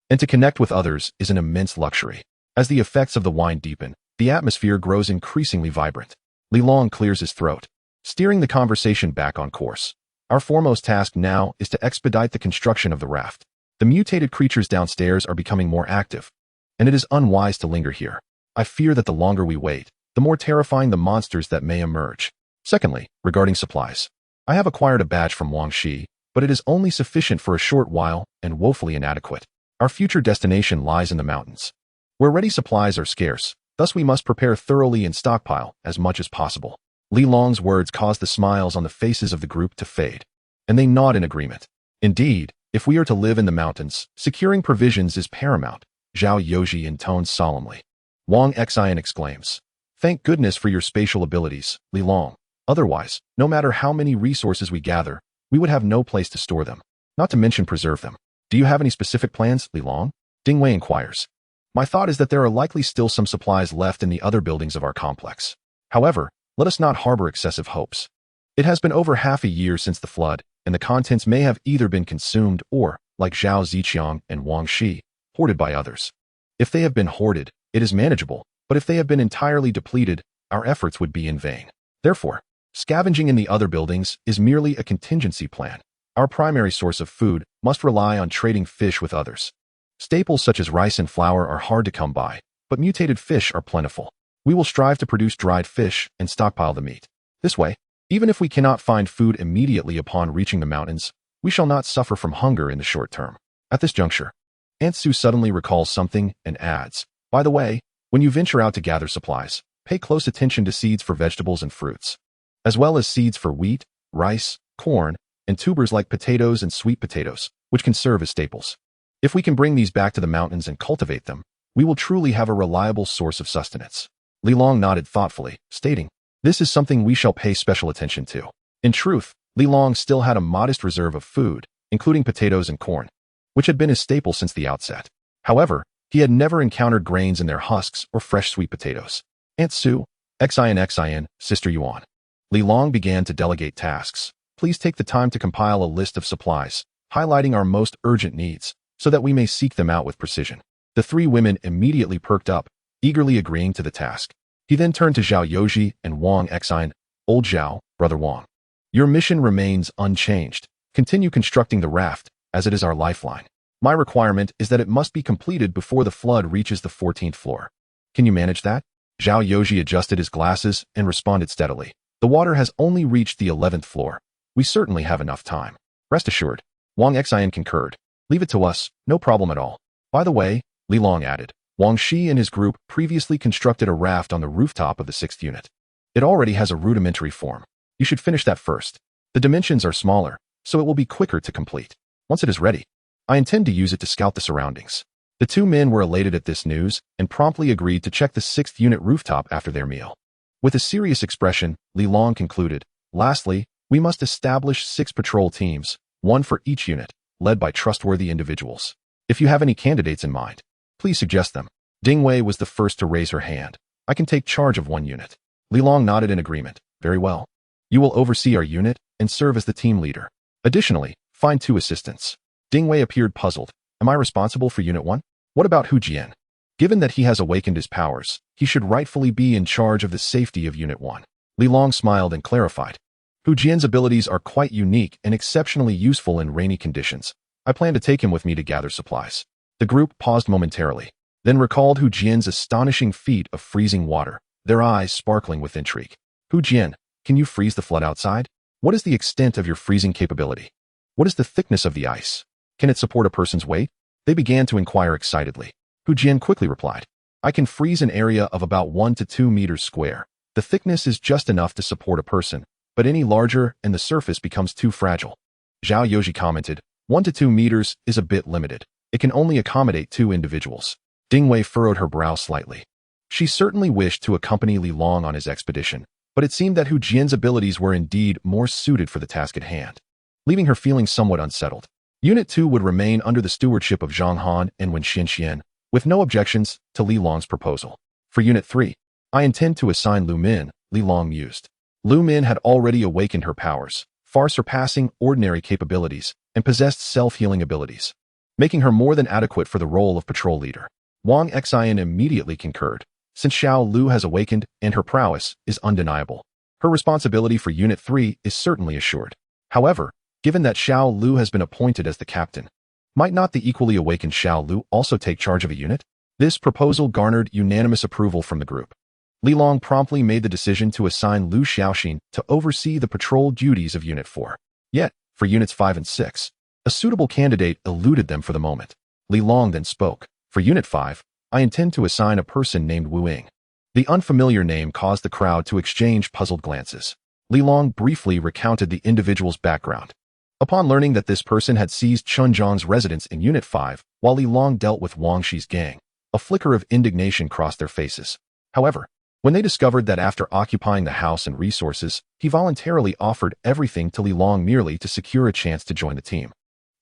And to connect with others is an immense luxury. As the effects of the wine deepen, the atmosphere grows increasingly vibrant. Li Long clears his throat, steering the conversation back on course. Our foremost task now is to expedite the construction of the raft. The mutated creatures downstairs are becoming more active, and it is unwise to linger here. I fear that the longer we wait, the more terrifying the monsters that may emerge. Secondly, regarding supplies. I have acquired a batch from Wang Shi, but it is only sufficient for a short while and woefully inadequate. Our future destination lies in the mountains, where ready supplies are scarce, thus we must prepare thoroughly and stockpile as much as possible. Li Long's words caused the smiles on the faces of the group to fade, and they nod in agreement. Indeed, if we are to live in the mountains, securing provisions is paramount, Zhao Yoji intones solemnly. Wang Xian exclaims, "Thank goodness for your spatial abilities, Li Long. Otherwise, no matter how many resources we gather, we would have no place to store them, not to mention preserve them. Do you have any specific plans, Li Long?" Ding Wei inquires. My thought is that there are likely still some supplies left in the other buildings of our complex. However, let us not harbor excessive hopes. It has been over half a year since the flood, and the contents may have either been consumed or, like Zhao Ziqiang and Wang Shi, hoarded by others. If they have been hoarded, it is manageable, but if they have been entirely depleted, our efforts would be in vain. Therefore, scavenging in the other buildings is merely a contingency plan. Our primary source of food must rely on trading fish with others. Staples such as rice and flour are hard to come by, but mutated fish are plentiful. We will strive to produce dried fish and stockpile the meat. This way, even if we cannot find food immediately upon reaching the mountains, we shall not suffer from hunger in the short term. At this juncture, Aunt Sue suddenly recalls something and adds, by the way, when you venture out to gather supplies, pay close attention to seeds for vegetables and fruits, as well as seeds for wheat, rice, corn, and tubers like potatoes and sweet potatoes, which can serve as staples. If we can bring these back to the mountains and cultivate them, we will truly have a reliable source of sustenance. Li Long nodded thoughtfully, stating, this is something we shall pay special attention to. In truth, Li Long still had a modest reserve of food, including potatoes and corn, which had been his staple since the outset. However, he had never encountered grains in their husks or fresh sweet potatoes. Aunt Sue, Xian, Sister Yuan. Li Long began to delegate tasks. Please take the time to compile a list of supplies, highlighting our most urgent needs, so that we may seek them out with precision. The three women immediately perked up, eagerly agreeing to the task. He then turned to Zhao Yoji and Wang Xian. Old Zhao, Brother Wang. Your mission remains unchanged. Continue constructing the raft, as it is our lifeline. My requirement is that it must be completed before the flood reaches the 14th floor. Can you manage that? Zhao Yoji adjusted his glasses and responded steadily. The water has only reached the 11th floor. We certainly have enough time. Rest assured. Wang Xian concurred. Leave it to us, no problem at all. By the way, Li Long added, Wang Shi and his group previously constructed a raft on the rooftop of the 6th unit. It already has a rudimentary form. You should finish that first. The dimensions are smaller, so it will be quicker to complete. Once it is ready, I intend to use it to scout the surroundings. The two men were elated at this news and promptly agreed to check the 6th unit rooftop after their meal. With a serious expression, Li Long concluded, lastly, we must establish 6 patrol teams, 1 for each unit, led by trustworthy individuals. If you have any candidates in mind, please suggest them. Ding Wei was the first to raise her hand. I can take charge of 1 unit. Li Long nodded in agreement. Very well. You will oversee our unit and serve as the team leader. Additionally, find 2 assistants. Ding Wei appeared puzzled. Am I responsible for Unit 1? What about Hu Jian? Given that he has awakened his powers, he should rightfully be in charge of the safety of Unit 1. Li Long smiled and clarified. Hu Jian's abilities are quite unique and exceptionally useful in rainy conditions. I plan to take him with me to gather supplies. The group paused momentarily, then recalled Hu Jian's astonishing feat of freezing water, their eyes sparkling with intrigue. Hu Jian, can you freeze the flood outside? What is the extent of your freezing capability? What is the thickness of the ice? Can it support a person's weight? They began to inquire excitedly. Hu Jian quickly replied, I can freeze an area of about 1 to 2 meters square. The thickness is just enough to support a person, but any larger and the surface becomes too fragile. Zhao Yoji commented, 1 to 2 meters is a bit limited. It can only accommodate 2 individuals. Ding Wei furrowed her brow slightly. She certainly wished to accompany Li Long on his expedition, but it seemed that Hu Jian's abilities were indeed more suited for the task at hand, leaving her feeling somewhat unsettled. Unit 2 would remain under the stewardship of Zhang Han and Wen Xianxian, with no objections to Li Long's proposal. For Unit 3, I intend to assign Lu Min, Li Long mused. Lu Min had already awakened her powers, far surpassing ordinary capabilities, and possessed self-healing abilities. making her more than adequate for the role of patrol leader. Wang Xian immediately concurred, since Xiao Lu has awakened and her prowess is undeniable. Her responsibility for Unit 3 is certainly assured. However, given that Xiao Lu has been appointed as the captain, might not the equally awakened Xiao Lu also take charge of a unit? This proposal garnered unanimous approval from the group. Li Long promptly made the decision to assign Lu Xiaoxin to oversee the patrol duties of Unit 4. Yet, for Units 5 and 6, a suitable candidate eluded them for the moment. Li Long then spoke. For Unit 5, I intend to assign a person named Wu Ying. The unfamiliar name caused the crowd to exchange puzzled glances. Li Long briefly recounted the individual's background. Upon learning that this person had seized Chun Zhang's residence in Unit 5, while Li Long dealt with Wang Shi's gang, a flicker of indignation crossed their faces. However, when they discovered that after occupying the house and resources, he voluntarily offered everything to Li Long merely to secure a chance to join the team,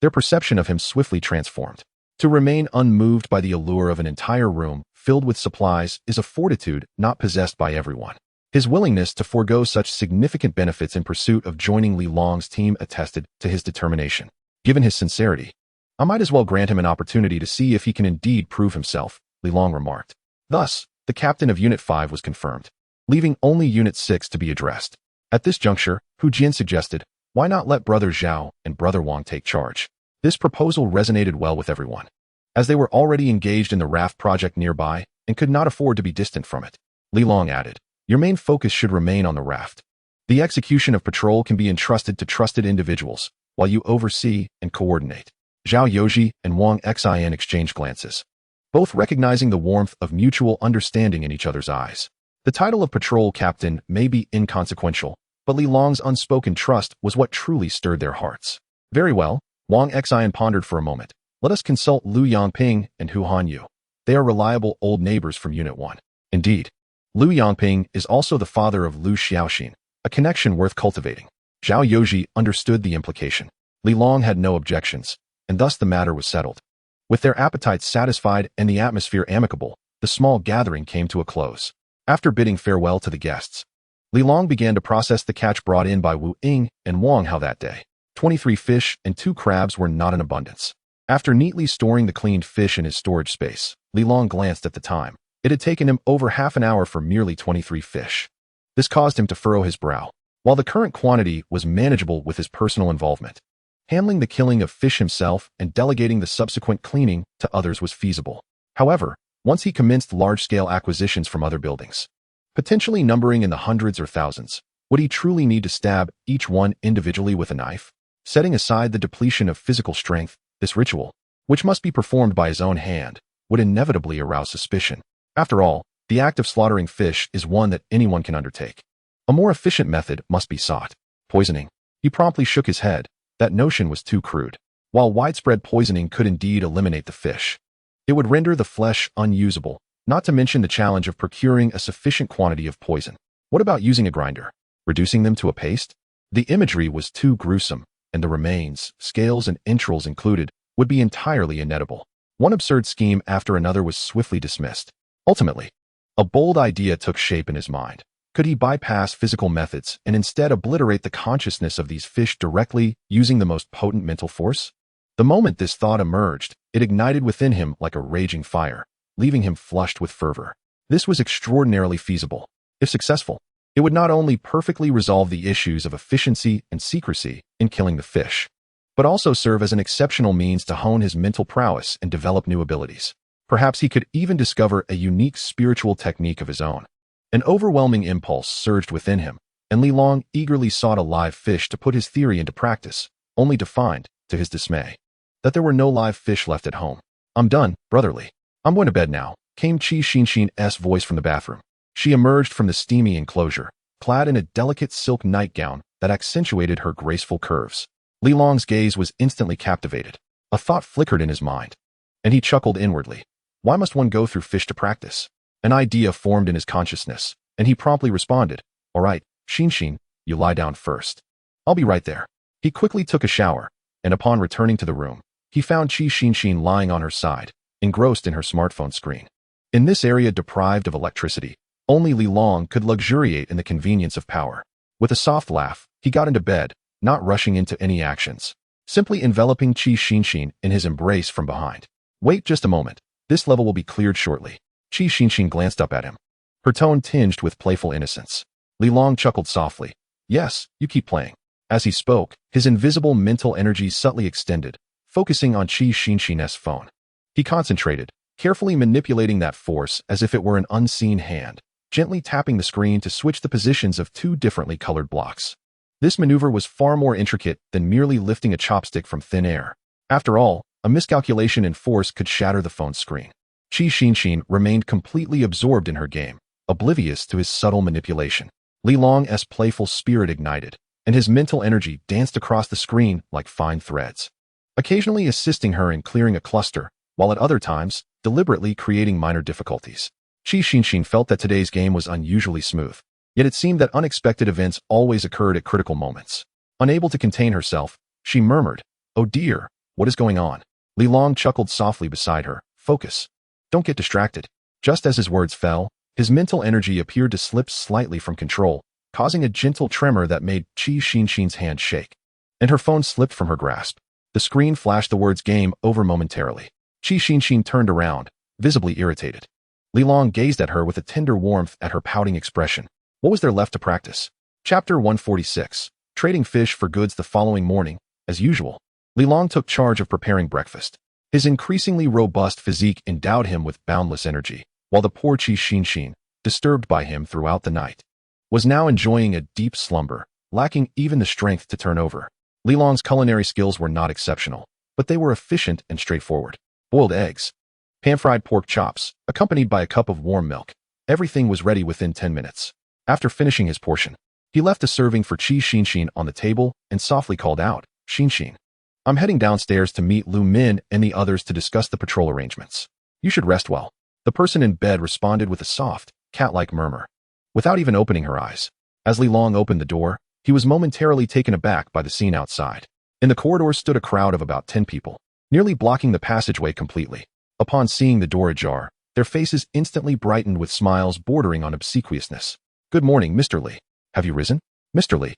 their perception of him swiftly transformed. To remain unmoved by the allure of an entire room filled with supplies is a fortitude not possessed by everyone. His willingness to forego such significant benefits in pursuit of joining Li Long's team attested to his determination. Given his sincerity, I might as well grant him an opportunity to see if he can indeed prove himself, Li Long remarked. Thus, the captain of Unit 5 was confirmed, leaving only Unit 6 to be addressed. At this juncture, Hu Jin suggested, why not let Brother Zhao and Brother Wang take charge? This proposal resonated well with everyone, as they were already engaged in the raft project nearby and could not afford to be distant from it. Li Long added, your main focus should remain on the raft. The execution of patrol can be entrusted to trusted individuals, while you oversee and coordinate. Zhao Yoji and Wang Xian exchanged glances, both recognizing the warmth of mutual understanding in each other's eyes. The title of patrol captain may be inconsequential, but Li Long's unspoken trust was what truly stirred their hearts. Very well, Wang Xian pondered for a moment. Let us consult Lu Yangping and Hu Hanyu. They are reliable old neighbors from Unit 1. Indeed, Lu Yangping is also the father of Lu Xiaoxin, a connection worth cultivating. Zhao Yoji understood the implication. Li Long had no objections, and thus the matter was settled. With their appetites satisfied and the atmosphere amicable, the small gathering came to a close. After bidding farewell to the guests, Li Long began to process the catch brought in by Wu Ying and Wang Hao that day. 23 fish and 2 crabs were not in abundance. After neatly storing the cleaned fish in his storage space, Li Long glanced at the time. It had taken him over half an hour for merely 23 fish. This caused him to furrow his brow. While the current quantity was manageable with his personal involvement, handling the killing of fish himself and delegating the subsequent cleaning to others was feasible. However, once he commenced large-scale acquisitions from other buildings, potentially numbering in the hundreds or thousands, would he truly need to stab each one individually with a knife? Setting aside the depletion of physical strength, this ritual, which must be performed by his own hand, would inevitably arouse suspicion. After all, the act of slaughtering fish is one that anyone can undertake. A more efficient method must be sought. Poisoning. He promptly shook his head. That notion was too crude. While widespread poisoning could indeed eliminate the fish, it would render the flesh unusable, not to mention the challenge of procuring a sufficient quantity of poison. What about using a grinder? Reducing them to a paste? The imagery was too gruesome, and the remains, scales and entrails included, would be entirely inedible. One absurd scheme after another was swiftly dismissed. Ultimately, a bold idea took shape in his mind. Could he bypass physical methods and instead obliterate the consciousness of these fish directly using the most potent mental force? The moment this thought emerged, it ignited within him like a raging fire, leaving him flushed with fervor. This was extraordinarily feasible. If successful, it would not only perfectly resolve the issues of efficiency and secrecy in killing the fish, but also serve as an exceptional means to hone his mental prowess and develop new abilities. Perhaps he could even discover a unique spiritual technique of his own. An overwhelming impulse surged within him, and Li Long eagerly sought a live fish to put his theory into practice, only to find, to his dismay, that there were no live fish left at home. I'm done, brotherly. I'm going to bed now, came Qi Xinshin's voice from the bathroom. She emerged from the steamy enclosure, clad in a delicate silk nightgown that accentuated her graceful curves. Li Long's gaze was instantly captivated. A thought flickered in his mind, and he chuckled inwardly. Why must one go through fish to practice? An idea formed in his consciousness, and he promptly responded, all right, Xinshin, you lie down first. I'll be right there. He quickly took a shower, and upon returning to the room, he found Qi Xinshin lying on her side, engrossed in her smartphone screen. In this area deprived of electricity, only Li Long could luxuriate in the convenience of power. With a soft laugh, he got into bed, not rushing into any actions. simply enveloping Qi Xinxin in his embrace from behind. Wait just a moment. This level will be cleared shortly. Qi Xinxin glanced up at him, her tone tinged with playful innocence. Li Long chuckled softly. Yes, you keep playing. As he spoke, his invisible mental energy subtly extended, focusing on Qi Xinxin's phone. He concentrated, carefully manipulating that force as if it were an unseen hand, gently tapping the screen to switch the positions of two differently colored blocks. This maneuver was far more intricate than merely lifting a chopstick from thin air. After all, a miscalculation in force could shatter the phone's screen. Qi Xinxin remained completely absorbed in her game, oblivious to his subtle manipulation. Li Long's playful spirit ignited, and his mental energy danced across the screen like fine threads, occasionally assisting her in clearing a cluster, while at other times, deliberately creating minor difficulties. Qi Xinxin felt that today's game was unusually smooth, yet it seemed that unexpected events always occurred at critical moments. Unable to contain herself, she murmured, "Oh dear, what is going on?" Li Long chuckled softly beside her. "Focus. Don't get distracted." Just as his words fell, his mental energy appeared to slip slightly from control, causing a gentle tremor that made Qi Xinxin's hand shake. And her phone slipped from her grasp. The screen flashed the words "game over" momentarily. Qi Xinxin turned around, visibly irritated. Li Long gazed at her with a tender warmth at her pouting expression. What was there left to practice? Chapter 146. Trading fish for goods. The following morning, as usual, Li Long took charge of preparing breakfast. His increasingly robust physique endowed him with boundless energy, while the poor Qi Xinxin, disturbed by him throughout the night, was now enjoying a deep slumber, lacking even the strength to turn over. Li Long's culinary skills were not exceptional, but they were efficient and straightforward. Boiled eggs, pan-fried pork chops, accompanied by a cup of warm milk. Everything was ready within 10 minutes. After finishing his portion, he left a serving for Qi Xinxin on the table and softly called out, "Xinxin, I'm heading downstairs to meet Lu Min and the others to discuss the patrol arrangements. You should rest well." The person in bed responded with a soft, cat-like murmur, without even opening her eyes. As Li Long opened the door, he was momentarily taken aback by the scene outside. In the corridor stood a crowd of about 10 people, nearly blocking the passageway completely. Upon seeing the door ajar, their faces instantly brightened with smiles bordering on obsequiousness. "Good morning, Mr. Li. Have you risen? Mr. Li,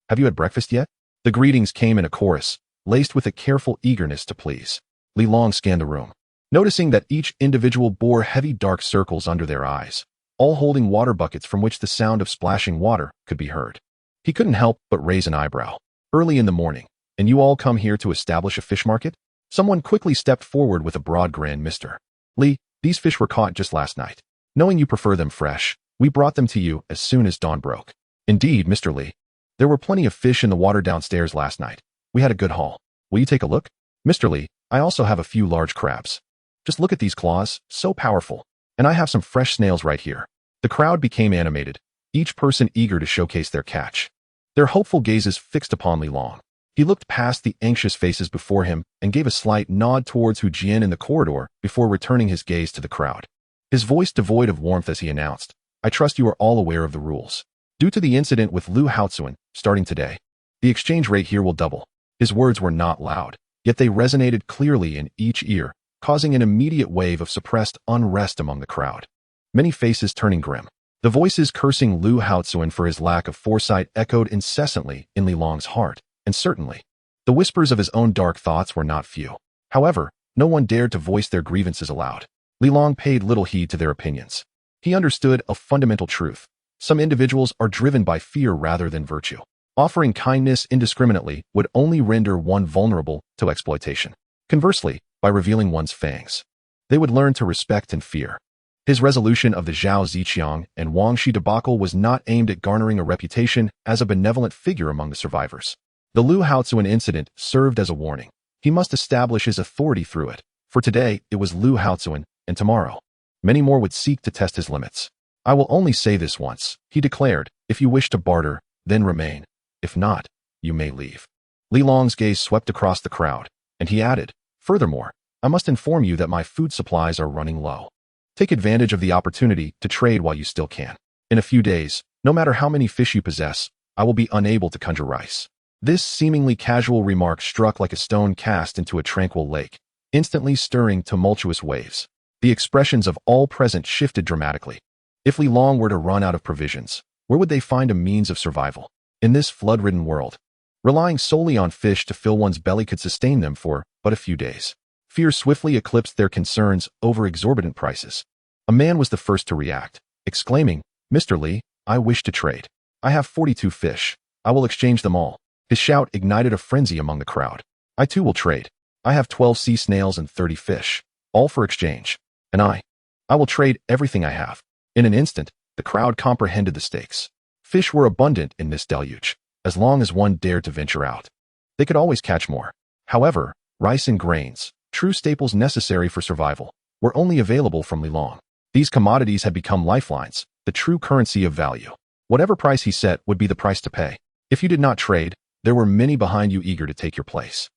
have you had breakfast yet?" The greetings came in a chorus, laced with a careful eagerness to please. Li Long scanned the room, noticing that each individual bore heavy dark circles under their eyes, all holding water buckets from which the sound of splashing water could be heard. He couldn't help but raise an eyebrow. "Early in the morning, and you all come here to establish a fish market?" Someone quickly stepped forward with a broad grin. "Mr. Li, these fish were caught just last night. Knowing you prefer them fresh, we brought them to you as soon as dawn broke." "Indeed, Mr. Li. There were plenty of fish in the water downstairs last night. We had a good haul. Will you take a look?" "Mr. Li, I also have a few large crabs. Just look at these claws, so powerful. And I have some fresh snails right here." The crowd became animated, each person eager to showcase their catch. Their hopeful gazes fixed upon Li Long. He looked past the anxious faces before him and gave a slight nod towards Hu Jian in the corridor before returning his gaze to the crowd. His voice devoid of warmth as he announced, "I trust you are all aware of the rules. Due to the incident with Lu Haozuan, starting today, the exchange rate here will double." His words were not loud, yet they resonated clearly in each ear, causing an immediate wave of suppressed unrest among the crowd. Many faces turning grim. The voices cursing Lu Haozuan for his lack of foresight echoed incessantly in Li Long's heart, and certainly, the whispers of his own dark thoughts were not few. However, no one dared to voice their grievances aloud. Li Long paid little heed to their opinions. He understood a fundamental truth. Some individuals are driven by fear rather than virtue. Offering kindness indiscriminately would only render one vulnerable to exploitation. Conversely, by revealing one's fangs, they would learn to respect and fear. His resolution of the Zhao Ziqiang and Wang Shi debacle was not aimed at garnering a reputation as a benevolent figure among the survivors. The Lu Haozuan incident served as a warning. He must establish his authority through it. For today, it was Lu Haozuan, and tomorrow, many more would seek to test his limits. "I will only say this once," he declared. "If you wish to barter, then remain. If not, you may leave." Li Long's gaze swept across the crowd, and he added, "Furthermore, I must inform you that my food supplies are running low. Take advantage of the opportunity to trade while you still can. In a few days, no matter how many fish you possess, I will be unable to conjure rice." This seemingly casual remark struck like a stone cast into a tranquil lake, instantly stirring tumultuous waves. The expressions of all present shifted dramatically. If Li Long were to run out of provisions, where would they find a means of survival? In this flood-ridden world, Relying solely on fish to fill one's belly could sustain them for but a few days. Fear swiftly eclipsed their concerns over exorbitant prices. A man was the first to react, exclaiming, "Mr. Lee, I wish to trade. I have 42 fish. I will exchange them all." His shout ignited a frenzy among the crowd. "I too will trade. I have 12 sea snails and 30 fish, all for exchange. And I will trade everything I have." In an instant, the crowd comprehended the stakes. Fish were abundant in this deluge, as long as one dared to venture out. They could always catch more. However, rice and grains, true staples necessary for survival, were only available from Lilong. These commodities had become lifelines, the true currency of value. Whatever price he set would be the price to pay. If you did not trade, there were many behind you eager to take your place.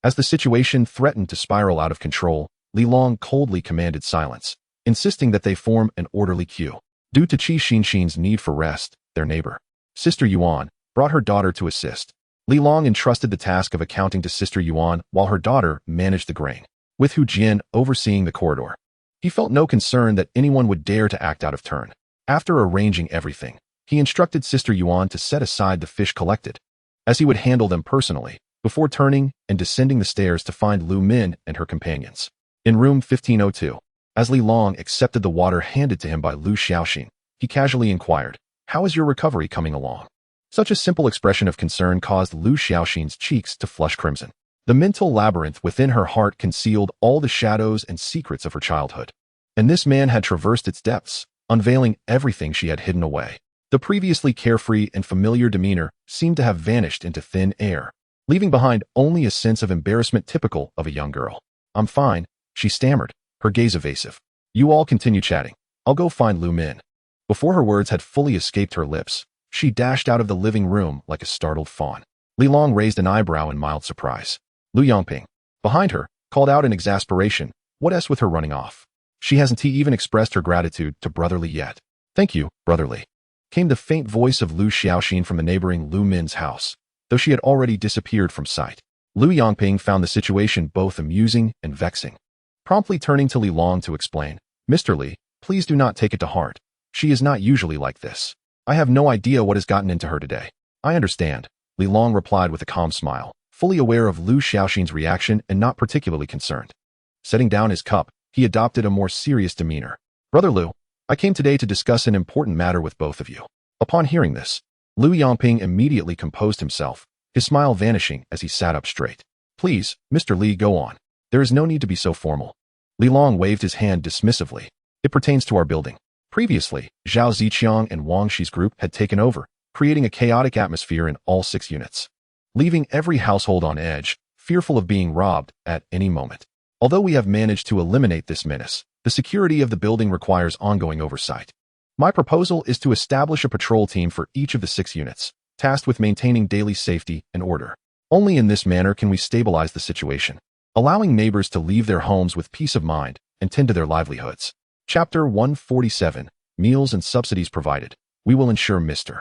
As the situation threatened to spiral out of control, Lilong coldly commanded silence, insisting that they form an orderly queue. Due to Qi Xinxin's need for rest, their neighbor, Sister Yuan, brought her daughter to assist. Lilong entrusted the task of accounting to Sister Yuan while her daughter managed the grain, with Hu Jin overseeing the corridor. He felt no concern that anyone would dare to act out of turn. After arranging everything, he instructed Sister Yuan to set aside the fish collected, as he would handle them personally, before turning and descending the stairs to find Lu Min and her companions. In room 1502, as Lilong accepted the water handed to him by Lu Xiaoxin, he casually inquired, "How is your recovery coming along?" Such a simple expression of concern caused Lu Xiaoxin's cheeks to flush crimson. The mental labyrinth within her heart concealed all the shadows and secrets of her childhood. And this man had traversed its depths, unveiling everything she had hidden away. The previously carefree and familiar demeanor seemed to have vanished into thin air, leaving behind only a sense of embarrassment typical of a young girl. "I'm fine," she stammered, her gaze evasive. "You all continue chatting. I'll go find Lu Min." Before her words had fully escaped her lips, she dashed out of the living room like a startled fawn. Lilong raised an eyebrow in mild surprise. Lu Yongping, behind her, called out in exasperation, "What s with her running off? She hasn't even expressed her gratitude to Brother Li yet." "Thank you, Brother Li," came the faint voice of Lu Xiaoxin from the neighboring Lu Min's house, though she had already disappeared from sight. Lu Yongping found the situation both amusing and vexing. Promptly turning to Lilong to explain, "Mr. Li, please do not take it to heart. She is not usually like this. I have no idea what has gotten into her today." "I understand," Lilong replied with a calm smile, fully aware of Lu Xiaoxin's reaction and not particularly concerned. Setting down his cup, he adopted a more serious demeanor. "Brother Lu, I came today to discuss an important matter with both of you." Upon hearing this, Lu Yongping immediately composed himself, his smile vanishing as he sat up straight. "Please, Mr. Li, go on. There is no need to be so formal." Lilong waved his hand dismissively. "It pertains to our building." Previously, Zhao Ziqiang and Wang Shi's group had taken over, creating a chaotic atmosphere in all 6 units, leaving every household on edge, fearful of being robbed at any moment. Although we have managed to eliminate this menace, the security of the building requires ongoing oversight. My proposal is to establish a patrol team for each of the 6 units, tasked with maintaining daily safety and order. Only in this manner can we stabilize the situation, allowing neighbors to leave their homes with peace of mind and tend to their livelihoods. Chapter 147, Meals and Subsidies Provided. We will ensure Mr.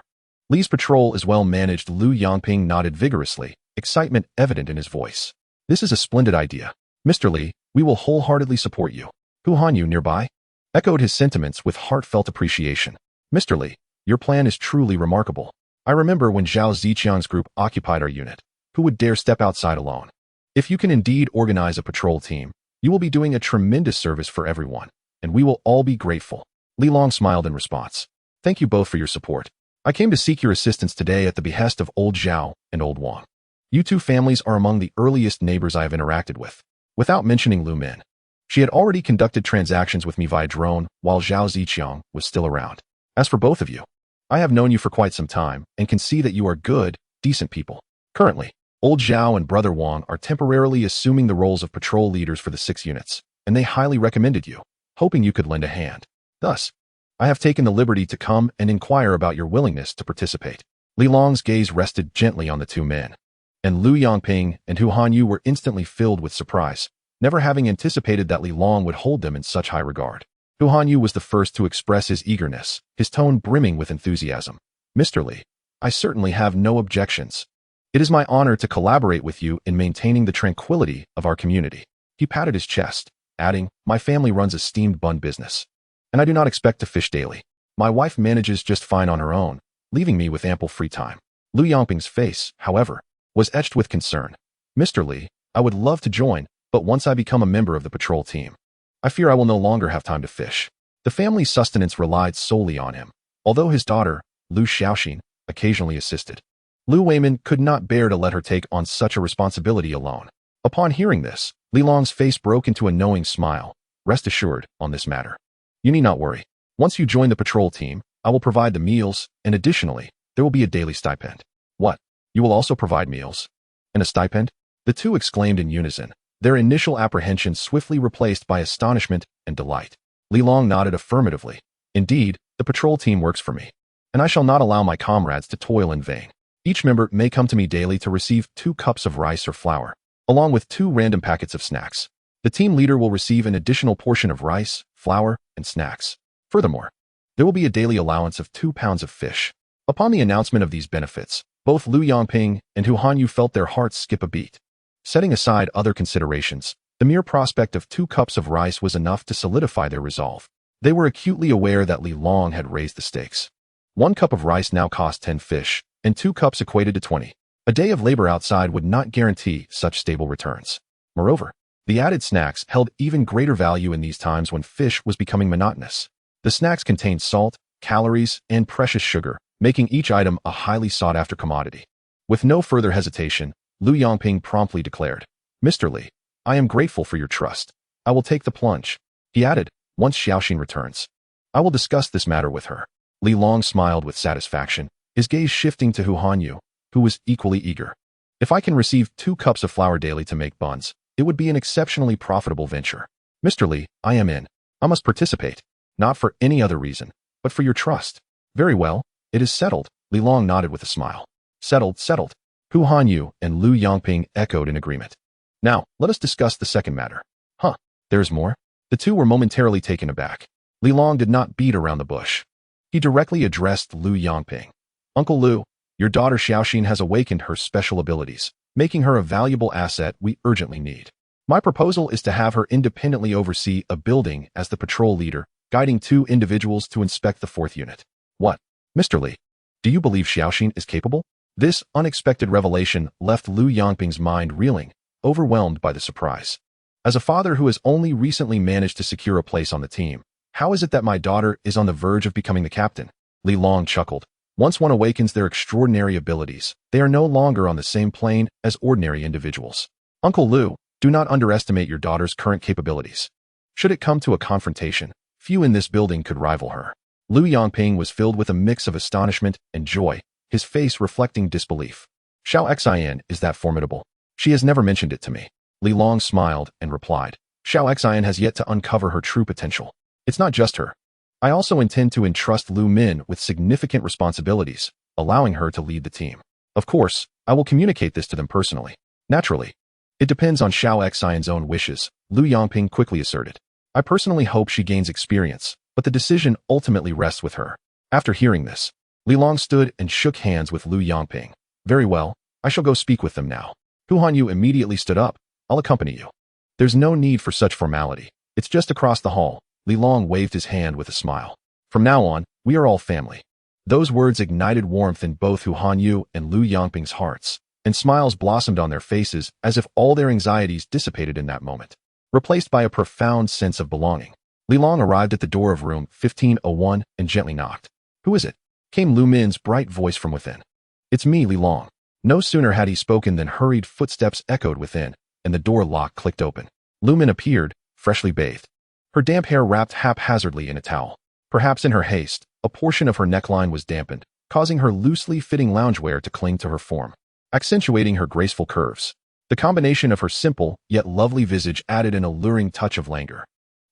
Li's patrol is well managed. Lu Yongping nodded vigorously, excitement evident in his voice. "This is a splendid idea. Mr. Li, we will wholeheartedly support you." Hu Hanyu nearby echoed his sentiments with heartfelt appreciation. "Mr. Li, your plan is truly remarkable. I remember when Zhao Ziqiang's group occupied our unit. Who would dare step outside alone? If you can indeed organize a patrol team, you will be doing a tremendous service for everyone, and we will all be grateful." Lilong smiled in response. "Thank you both for your support. I came to seek your assistance today at the behest of old Zhao and old Wang. You two families are among the earliest neighbors I have interacted with, without mentioning Lu Min. She had already conducted transactions with me via drone while Zhao Ziqiang was still around. As for both of you, I have known you for quite some time and can see that you are good, decent people. Currently, old Zhao and brother Wang are temporarily assuming the roles of patrol leaders for the 6 units, and they highly recommended you, hoping you could lend a hand. Thus, I have taken the liberty to come and inquire about your willingness to participate." Lilong's gaze rested gently on the 2 men, and Lu Yongping and Hu Hanyu were instantly filled with surprise, never having anticipated that Lilong would hold them in such high regard. Hu Hanyu was the first to express his eagerness, his tone brimming with enthusiasm. "Mr. Li, I certainly have no objections. It is my honor to collaborate with you in maintaining the tranquility of our community." He patted his chest, adding, "My family runs a steamed bun business, and I do not expect to fish daily. My wife manages just fine on her own, leaving me with ample free time." Lu Yongping's face, however, was etched with concern. Mr. Li, I would love to join, but once I become a member of the patrol team, I fear I will no longer have time to fish. The family's sustenance relied solely on him, although his daughter, Lu Xiaoxin, occasionally assisted. Lu Weimin could not bear to let her take on such a responsibility alone. Upon hearing this, Li Long's face broke into a knowing smile. Rest assured on this matter. You need not worry. Once you join the patrol team, I will provide the meals, and additionally, there will be a daily stipend. What? You will also provide meals? And a stipend? The two exclaimed in unison, their initial apprehension swiftly replaced by astonishment and delight. Li Long nodded affirmatively. Indeed, the patrol team works for me, and I shall not allow my comrades to toil in vain. Each member may come to me daily to receive 2 cups of rice or flour, along with 2 random packets of snacks. The team leader will receive an additional portion of rice, flour, and snacks. Furthermore, there will be a daily allowance of 2 pounds of fish. Upon the announcement of these benefits, both Lu Yongping and Hu Hanyu felt their hearts skip a beat. Setting aside other considerations, the mere prospect of 2 cups of rice was enough to solidify their resolve. They were acutely aware that Li Long had raised the stakes. 1 cup of rice now cost 10 fish, and 2 cups equated to 20. A day of labor outside would not guarantee such stable returns. Moreover, the added snacks held even greater value in these times when fish was becoming monotonous. The snacks contained salt, calories, and precious sugar, making each item a highly sought-after commodity. With no further hesitation, Lu Yongping promptly declared, Mr. Li, I am grateful for your trust. I will take the plunge. He added, once Xiaoxin returns, I will discuss this matter with her. Li Long smiled with satisfaction, his gaze shifting to Hu Hanyu, who was equally eager. If I can receive 2 cups of flour daily to make buns, it would be an exceptionally profitable venture. Mr. Li, I am in. I must participate, not for any other reason, but for your trust. Very well, it is settled. Li Long nodded with a smile. Settled, settled. Hu Hanyu and Lu Yongping echoed in agreement. Now, let us discuss the second matter. Huh, there's more? The two were momentarily taken aback. Li Long did not beat around the bush. He directly addressed Lu Yongping. Uncle Lu, your daughter Xiaoxin has awakened her special abilities, making her a valuable asset we urgently need. My proposal is to have her independently oversee a building as the patrol leader, guiding 2 individuals to inspect the 4th unit. What? Mr. Li, do you believe Xiaoxin is capable? This unexpected revelation left Lu Yongping's mind reeling, overwhelmed by the surprise. As a father who has only recently managed to secure a place on the team, how is it that my daughter is on the verge of becoming the captain? Li Long chuckled. Once one awakens their extraordinary abilities, they are no longer on the same plane as ordinary individuals. Uncle Lu, do not underestimate your daughter's current capabilities. Should it come to a confrontation, few in this building could rival her. Lu Yongping was filled with a mix of astonishment and joy, his face reflecting disbelief. Xiao Xian is that formidable? She has never mentioned it to me. Li Long smiled and replied, Xiao Xian has yet to uncover her true potential. It's not just her. I also intend to entrust Lu Min with significant responsibilities, allowing her to lead the team. Of course, I will communicate this to them personally. Naturally, it depends on Xiao Xian's own wishes, Lu Yongping quickly asserted. I personally hope she gains experience, but the decision ultimately rests with her. After hearing this, Li Long stood and shook hands with Lu Yongping. Very well, I shall go speak with them now. Hu Hanyu immediately stood up. I'll accompany you. There's no need for such formality. It's just across the hall. Li Long waved his hand with a smile. From now on, we are all family. Those words ignited warmth in both Hu Hanyu and Lu Yongping's hearts, and smiles blossomed on their faces as if all their anxieties dissipated in that moment, replaced by a profound sense of belonging. Li Long arrived at the door of room 1501 and gently knocked. Who is it? Came Lu Min's bright voice from within. It's me, Li Long. No sooner had he spoken than hurried footsteps echoed within, and the door lock clicked open. Lu Min appeared, freshly bathed, her damp hair wrapped haphazardly in a towel. Perhaps in her haste, a portion of her neckline was dampened, causing her loosely fitting loungewear to cling to her form, accentuating her graceful curves. The combination of her simple, yet lovely visage added an alluring touch of languor.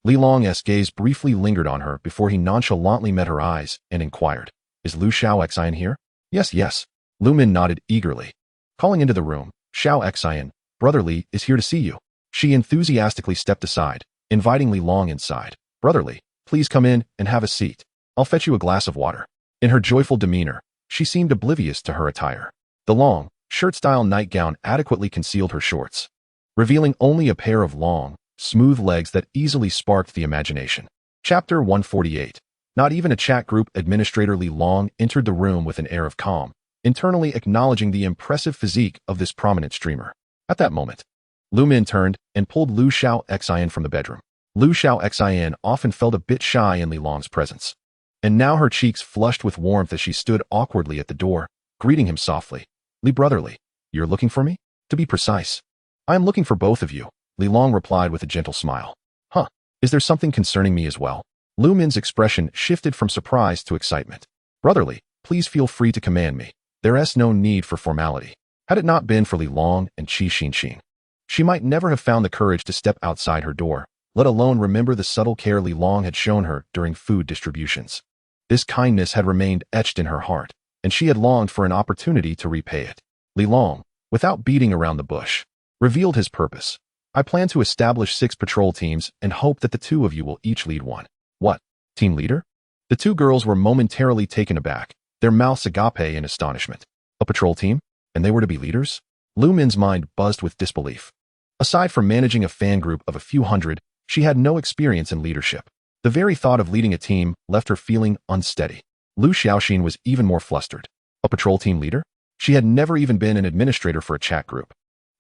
Li Long's gaze briefly lingered on her before he nonchalantly met her eyes and inquired, Is Lu Xiao Xian here? Yes, yes. Lu Min nodded eagerly. Calling into the room, Xiao Xian, Brother Li is here to see you. She enthusiastically stepped aside, inviting Li Long inside. Brother Li, please come in and have a seat. I'll fetch you a glass of water. In her joyful demeanor, she seemed oblivious to her attire. The long, shirt-style nightgown adequately concealed her shorts, revealing only a pair of long, smooth legs that easily sparked the imagination. Chapter 148. Not even a chat group administrator Li Long entered the room with an air of calm, internally acknowledging the impressive physique of this prominent streamer. At that moment, Lu Min turned and pulled Lu Xiao Xin from the bedroom. Lu Xiao Xin often felt a bit shy in Li Long's presence, and now her cheeks flushed with warmth as she stood awkwardly at the door, greeting him softly. Li brotherly, you're looking for me? To be precise, I am looking for both of you, Li Long replied with a gentle smile. Huh, is there something concerning me as well? Lu Min's expression shifted from surprise to excitement. Brotherly, please feel free to command me. There's no need for formality. Had it not been for Li Long and Qi Xinxin, she might never have found the courage to step outside her door, let alone remember the subtle care Li Long had shown her during food distributions. This kindness had remained etched in her heart, and she had longed for an opportunity to repay it. Li Long, without beating around the bush, revealed his purpose. I plan to establish 6 patrol teams and hope that the 2 of you will each lead one. What? Team leader? The 2 girls were momentarily taken aback, their mouths agape in astonishment. A patrol team? And they were to be leaders? Lu Min's mind buzzed with disbelief. Aside from managing a fan group of a few hundred, she had no experience in leadership. The very thought of leading a team left her feeling unsteady. Lu Xiaoxin was even more flustered. A patrol team leader? She had never even been an administrator for a chat group.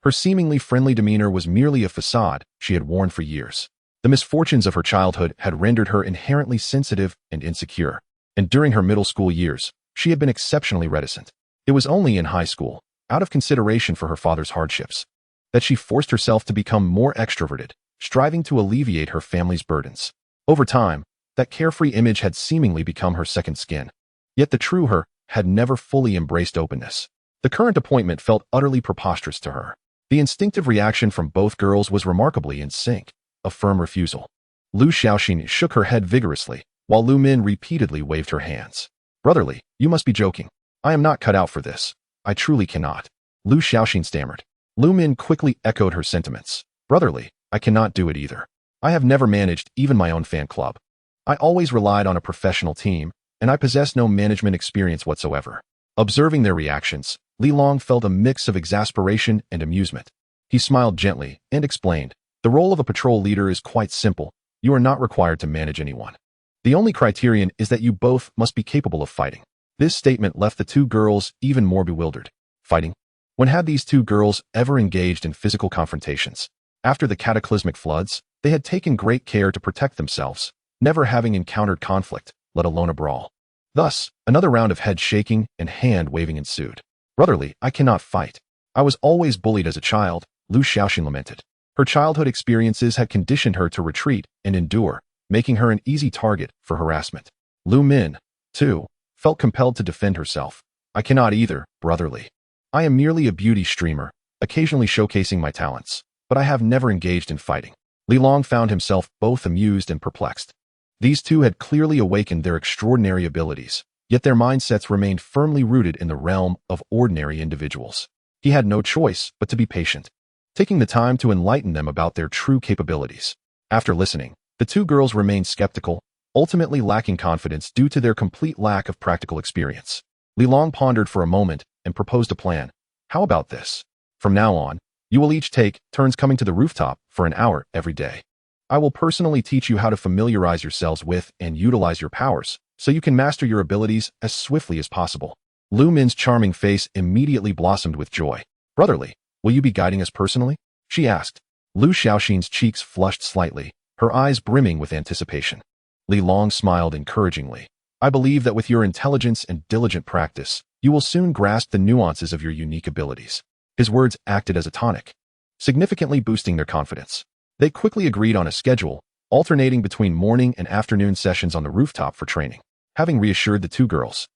Her seemingly friendly demeanor was merely a facade she had worn for years. The misfortunes of her childhood had rendered her inherently sensitive and insecure, and during her middle school years, she had been exceptionally reticent. It was only in high school, out of consideration for her father's hardships, that she forced herself to become more extroverted, striving to alleviate her family's burdens. Over time, that carefree image had seemingly become her second skin. Yet the true her had never fully embraced openness. The current appointment felt utterly preposterous to her. The instinctive reaction from both girls was remarkably in sync, a firm refusal. Lu Xiaoxin shook her head vigorously, while Lu Min repeatedly waved her hands. Brotherly, you must be joking. I am not cut out for this. I truly cannot. Lu Xiaoxin stammered. Lu Min quickly echoed her sentiments. Brotherly, I cannot do it either. I have never managed even my own fan club. I always relied on a professional team, and I possess no management experience whatsoever. Observing their reactions, Li Long felt a mix of exasperation and amusement. He smiled gently and explained, the role of a patrol leader is quite simple. You are not required to manage anyone. The only criterion is that you both must be capable of fighting. This statement left the 2 girls even more bewildered. Fighting? When had these 2 girls ever engaged in physical confrontations? After the cataclysmic floods, they had taken great care to protect themselves, never having encountered conflict, let alone a brawl. Thus, another round of head shaking and hand waving ensued. Brotherly, I cannot fight. I was always bullied as a child, Lu Xiaoxin lamented. Her childhood experiences had conditioned her to retreat and endure, making her an easy target for harassment. Lu Min, too, felt compelled to defend herself. I cannot either, brotherly. I am merely a beauty streamer, occasionally showcasing my talents, but I have never engaged in fighting. Li Long found himself both amused and perplexed. These 2 had clearly awakened their extraordinary abilities, yet their mindsets remained firmly rooted in the realm of ordinary individuals. He had no choice but to be patient, taking the time to enlighten them about their true capabilities. After listening, the 2 girls remained skeptical, ultimately lacking confidence due to their complete lack of practical experience. Li Long pondered for a moment and proposed a plan. How about this? From now on, you will each take turns coming to the rooftop for an hour every day. I will personally teach you how to familiarize yourselves with and utilize your powers, so you can master your abilities as swiftly as possible. Lu Min's charming face immediately blossomed with joy. Brotherly, will you be guiding us personally? She asked. Lu Xiaoxin's cheeks flushed slightly, her eyes brimming with anticipation. Li Long smiled encouragingly. I believe that with your intelligence and diligent practice, you will soon grasp the nuances of your unique abilities. His words acted as a tonic, significantly boosting their confidence. They quickly agreed on a schedule, alternating between morning and afternoon sessions on the rooftop for training. Having reassured the 2 girls,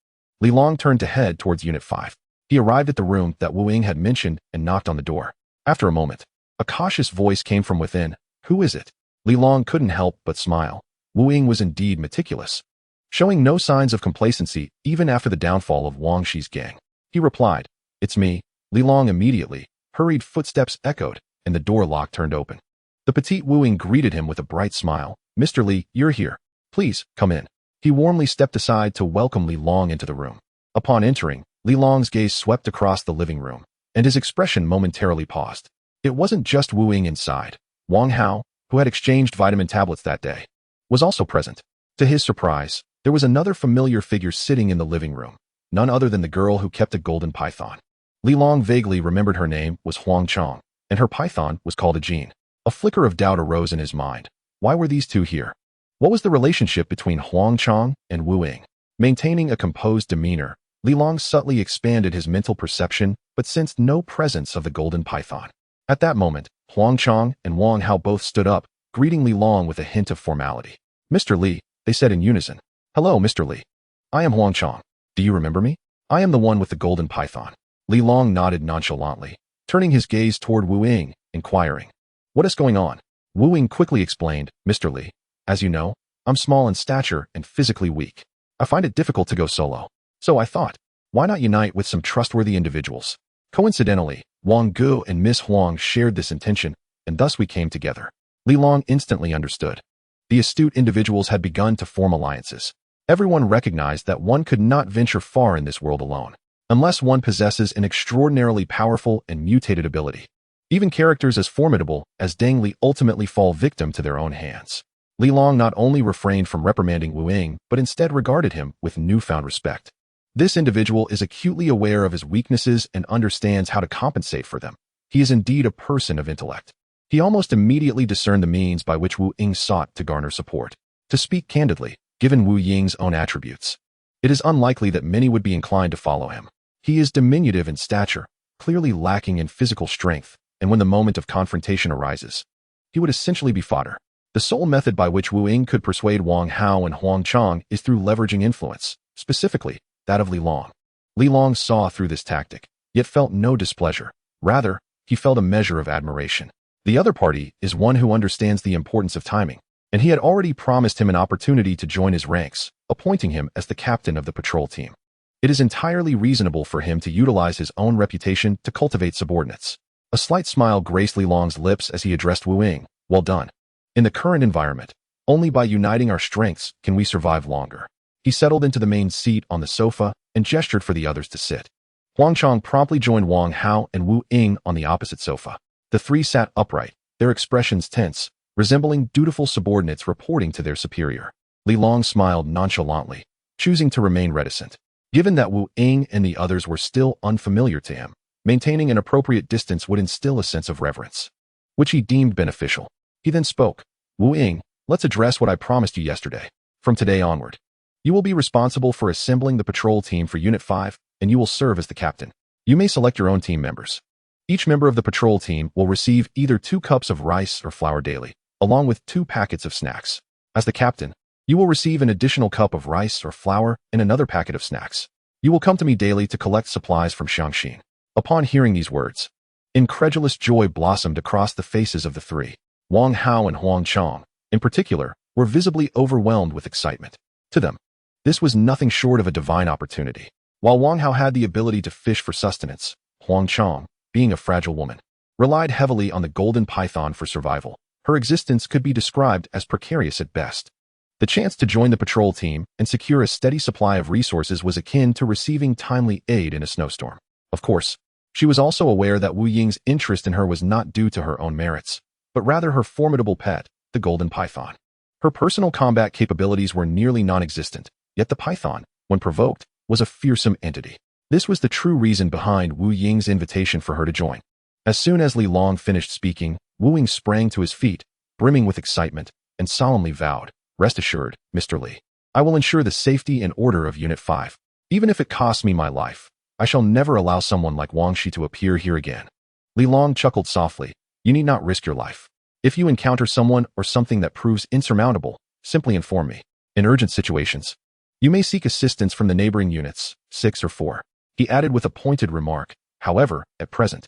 Li Long turned to head towards Unit 5. He arrived at the room that Wu Ying had mentioned and knocked on the door. After a moment, a cautious voice came from within. Who is it? Li Long couldn't help but smile. Wu Ying was indeed meticulous, showing no signs of complacency even after the downfall of Wang Shi's gang. He replied, It's me. Li Long immediately. Hurried footsteps echoed, and the door lock turned open. The petite Wu Ying greeted him with a bright smile. Mr. Li, you're here. Please, come in. He warmly stepped aside to welcome Li Long into the room. Upon entering, Li Long's gaze swept across the living room, and his expression momentarily paused. It wasn't just Wu Ying inside. Wang Hao, who had exchanged vitamin tablets that day, was also present. To his surprise, there was another familiar figure sitting in the living room. none other than the girl who kept a golden python. Li Long vaguely remembered her name was Huang Chong, and her python was called a Jean. A flicker of doubt arose in his mind. Why were these two here? What was the relationship between Huang Chong and Wu Ying? Maintaining a composed demeanor, Li Long subtly expanded his mental perception but sensed no presence of the golden python. At that moment, Huang Chong and Wang Hao both stood up, greeting Li Long with a hint of formality. "Mr. Li," they said in unison. "Hello, Mr. Li. I am Huang Chong. Do you remember me? I am the one with the golden python." Li Long nodded nonchalantly, turning his gaze toward Wu Ying, inquiring, "What is going on?" Wu Ying quickly explained, "Mr. Li, as you know, I'm small in stature and physically weak. I find it difficult to go solo. So I thought, why not unite with some trustworthy individuals?" Coincidentally, Wang Gu and Miss Huang shared this intention, and thus we came together. Li Long instantly understood. The astute individuals had begun to form alliances. Everyone recognized that one could not venture far in this world alone, unless one possesses an extraordinarily powerful and mutated ability. Even characters as formidable as Deng Li ultimately fall victim to their own hands. Li Long not only refrained from reprimanding Wu Ying, but instead regarded him with newfound respect. This individual is acutely aware of his weaknesses and understands how to compensate for them. He is indeed a person of intellect. He almost immediately discerned the means by which Wu Ying sought to garner support. To speak candidly, given Wu Ying's own attributes, it is unlikely that many would be inclined to follow him. He is diminutive in stature, clearly lacking in physical strength, and when the moment of confrontation arises, he would essentially be fodder. The sole method by which Wu Ying could persuade Wang Hao and Huang Chong is through leveraging influence, specifically that of Li Long. Li Long saw through this tactic, yet felt no displeasure. Rather, he felt a measure of admiration. The other party is one who understands the importance of timing, and he had already promised him an opportunity to join his ranks, appointing him as the captain of the patrol team. It is entirely reasonable for him to utilize his own reputation to cultivate subordinates. A slight smile graced Li Long's lips as he addressed Wu Ying. "Well done. In the current environment, only by uniting our strengths can we survive longer." He settled into the main seat on the sofa and gestured for the others to sit. Huang Chong promptly joined Wang Hao and Wu Ying on the opposite sofa. The three sat upright, their expressions tense, resembling dutiful subordinates reporting to their superior. Li Long smiled nonchalantly, choosing to remain reticent. Given that Wu Ying and the others were still unfamiliar to him, maintaining an appropriate distance would instill a sense of reverence, which he deemed beneficial. He then spoke. "Wu Ying, let's address what I promised you yesterday. From today onward, you will be responsible for assembling the patrol team for Unit 5, and you will serve as the captain. You may select your own team members. Each member of the patrol team will receive either 2 cups of rice or flour daily, along with 2 packets of snacks. As the captain, you will receive an additional cup of rice or flour and another packet of snacks. You will come to me daily to collect supplies from Shangshin." Upon hearing these words, incredulous joy blossomed across the faces of the three. Wang Hao and Huang Chong, in particular, were visibly overwhelmed with excitement. To them, this was nothing short of a divine opportunity. While Wang Hao had the ability to fish for sustenance, Huang Chong, being a fragile woman, relied heavily on the golden python for survival. Her existence could be described as precarious at best. The chance to join the patrol team and secure a steady supply of resources was akin to receiving timely aid in a snowstorm. Of course, she was also aware that Wu Ying's interest in her was not due to her own merits, but rather her formidable pet, the golden python. Her personal combat capabilities were nearly non-existent, yet the python, when provoked, was a fearsome entity. This was the true reason behind Wu Ying's invitation for her to join. As soon as Li Long finished speaking, Wu Ying sprang to his feet, brimming with excitement, and solemnly vowed, "Rest assured, Mr. Li, I will ensure the safety and order of Unit 5. Even if it costs me my life, I shall never allow someone like Wang Shi to appear here again." Li Long chuckled softly. "You need not risk your life. If you encounter someone or something that proves insurmountable, simply inform me. In urgent situations, you may seek assistance from the neighboring units, 6 or 4. He added with a pointed remark. "However, at present,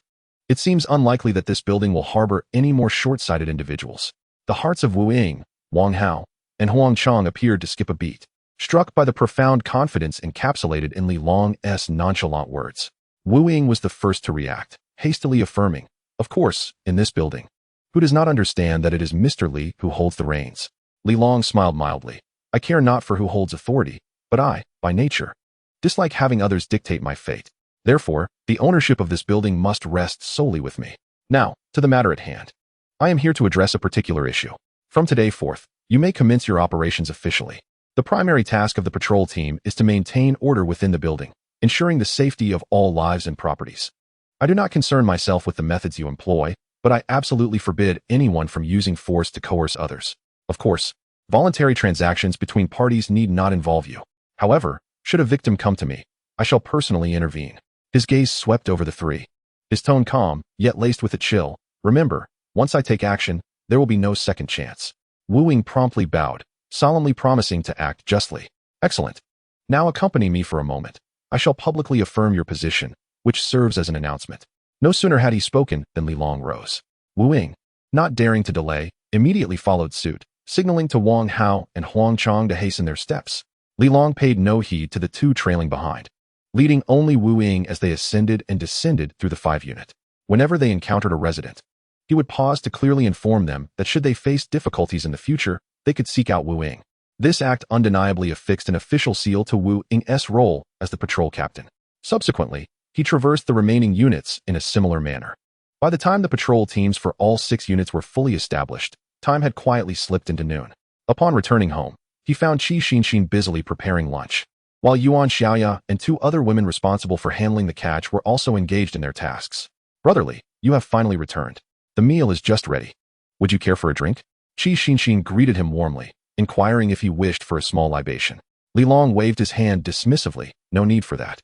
it seems unlikely that this building will harbor any more short-sighted individuals." The hearts of Wu Ying, Wang Hao, and Huang Chong appeared to skip a beat, struck by the profound confidence encapsulated in Li Long's nonchalant words. Wu Ying was the first to react, hastily affirming, "Of course, in this building. Who does not understand that it is Mr. Li who holds the reins?" Li Long smiled mildly. "I care not for who holds authority, but I, by nature, dislike having others dictate my fate. Therefore, the ownership of this building must rest solely with me. Now, to the matter at hand. I am here to address a particular issue. From today forth, you may commence your operations officially. The primary task of the patrol team is to maintain order within the building. ensuring the safety of all lives and properties. I do not concern myself with the methods you employ, but I absolutely forbid anyone from using force to coerce others. Of course, voluntary transactions between parties need not involve you. However, should a victim come to me, I shall personally intervene. His gaze swept over the three. His tone calm, yet laced with a chill. Remember, once I take action, there will be no second chance. Wu Ying promptly bowed, solemnly promising to act justly. Excellent. Now accompany me for a moment. I shall publicly affirm your position, which serves as an announcement. No sooner had he spoken than Li Long rose. Wu Ying, not daring to delay, immediately followed suit, signaling to Wang Hao and Huang Chong to hasten their steps. Li Long paid no heed to the two trailing behind, leading only Wu Ying as they ascended and descended through the 5-unit. Whenever they encountered a resident, he would pause to clearly inform them that should they face difficulties in the future, they could seek out Wu Ying. This act undeniably affixed an official seal to Wu Ying's role as the patrol captain. Subsequently, he traversed the remaining units in a similar manner. By the time the patrol teams for all 6 units were fully established, time had quietly slipped into noon. Upon returning home, he found Qi Xinxin busily preparing lunch, while Yuan Xiaoya and 2 other women responsible for handling the catch were also engaged in their tasks. Brotherly, you have finally returned. The meal is just ready. Would you care for a drink? Qi Xinxin greeted him warmly, inquiring if he wished for a small libation. Li Long waved his hand dismissively, no need for that.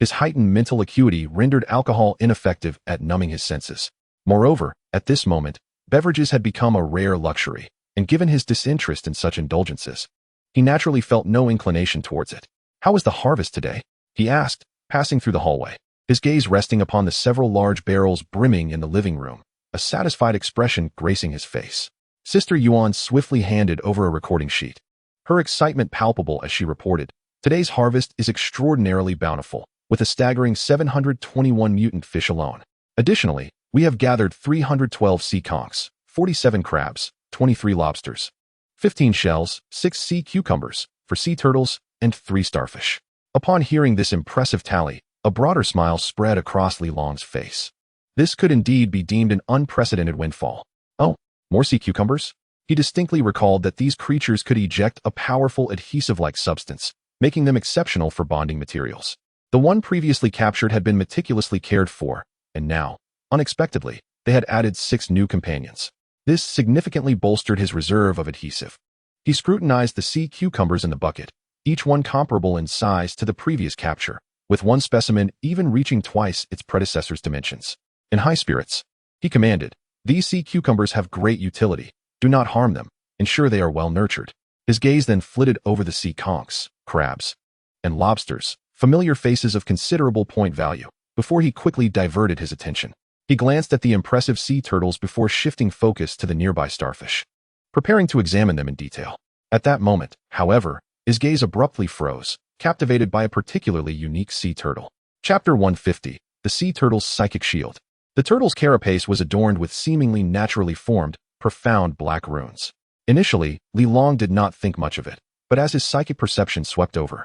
His heightened mental acuity rendered alcohol ineffective at numbing his senses. Moreover, at this moment, beverages had become a rare luxury, and given his disinterest in such indulgences, he naturally felt no inclination towards it. How was the harvest today? He asked, passing through the hallway, his gaze resting upon the several large barrels brimming in the living room, a satisfied expression gracing his face. Sister Yuan swiftly handed over a recording sheet, her excitement palpable as she reported, today's harvest is extraordinarily bountiful, with a staggering 721 mutant fish alone. Additionally, we have gathered 312 sea conchs, 47 crabs, 23 lobsters, 15 shells, 6 sea cucumbers, 4 sea turtles, and 3 starfish. Upon hearing this impressive tally, a broader smile spread across Li Long's face. This could indeed be deemed an unprecedented windfall. Oh, more sea cucumbers? He distinctly recalled that these creatures could eject a powerful adhesive-like substance, making them exceptional for bonding materials. The one previously captured had been meticulously cared for, and now, unexpectedly, they had added 6 new companions. This significantly bolstered his reserve of adhesive. He scrutinized the sea cucumbers in the bucket, each one comparable in size to the previous capture, with one specimen even reaching twice its predecessor's dimensions. In high spirits, he commanded, "These sea cucumbers have great utility. Do not harm them. Ensure they are well nurtured." His gaze then flitted over the sea conchs, crabs, and lobsters, familiar faces of considerable point value, before he quickly diverted his attention. He glanced at the impressive sea turtles before shifting focus to the nearby starfish, preparing to examine them in detail. At that moment, however, his gaze abruptly froze, captivated by a particularly unique sea turtle. Chapter 150, The Sea Turtle's Psychic Shield. The turtle's carapace was adorned with seemingly naturally formed, profound black runes. Initially, Li Long did not think much of it, but as his psychic perception swept over,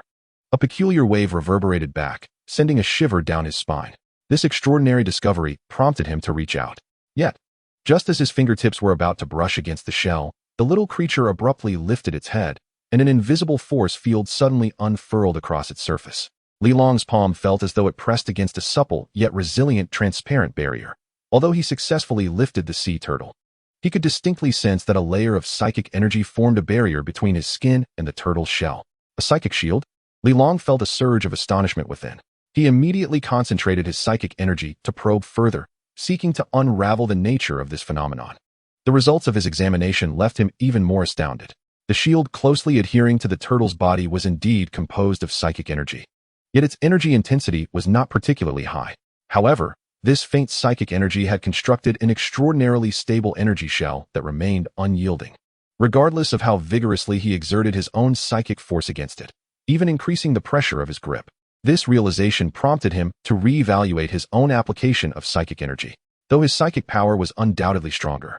a peculiar wave reverberated back, sending a shiver down his spine. This extraordinary discovery prompted him to reach out. Yet, just as his fingertips were about to brush against the shell, the little creature abruptly lifted its head, and an invisible force field suddenly unfurled across its surface. Li Long's palm felt as though it pressed against a supple yet resilient transparent barrier. Although he successfully lifted the sea turtle, he could distinctly sense that a layer of psychic energy formed a barrier between his skin and the turtle's shell. A psychic shield? Li Long felt a surge of astonishment within. He immediately concentrated his psychic energy to probe further, seeking to unravel the nature of this phenomenon. The results of his examination left him even more astounded. The shield closely adhering to the turtle's body was indeed composed of psychic energy. Yet its energy intensity was not particularly high. However, this faint psychic energy had constructed an extraordinarily stable energy shell that remained unyielding, regardless of how vigorously he exerted his own psychic force against it, even increasing the pressure of his grip. This realization prompted him to reevaluate his own application of psychic energy. Though his psychic power was undoubtedly stronger,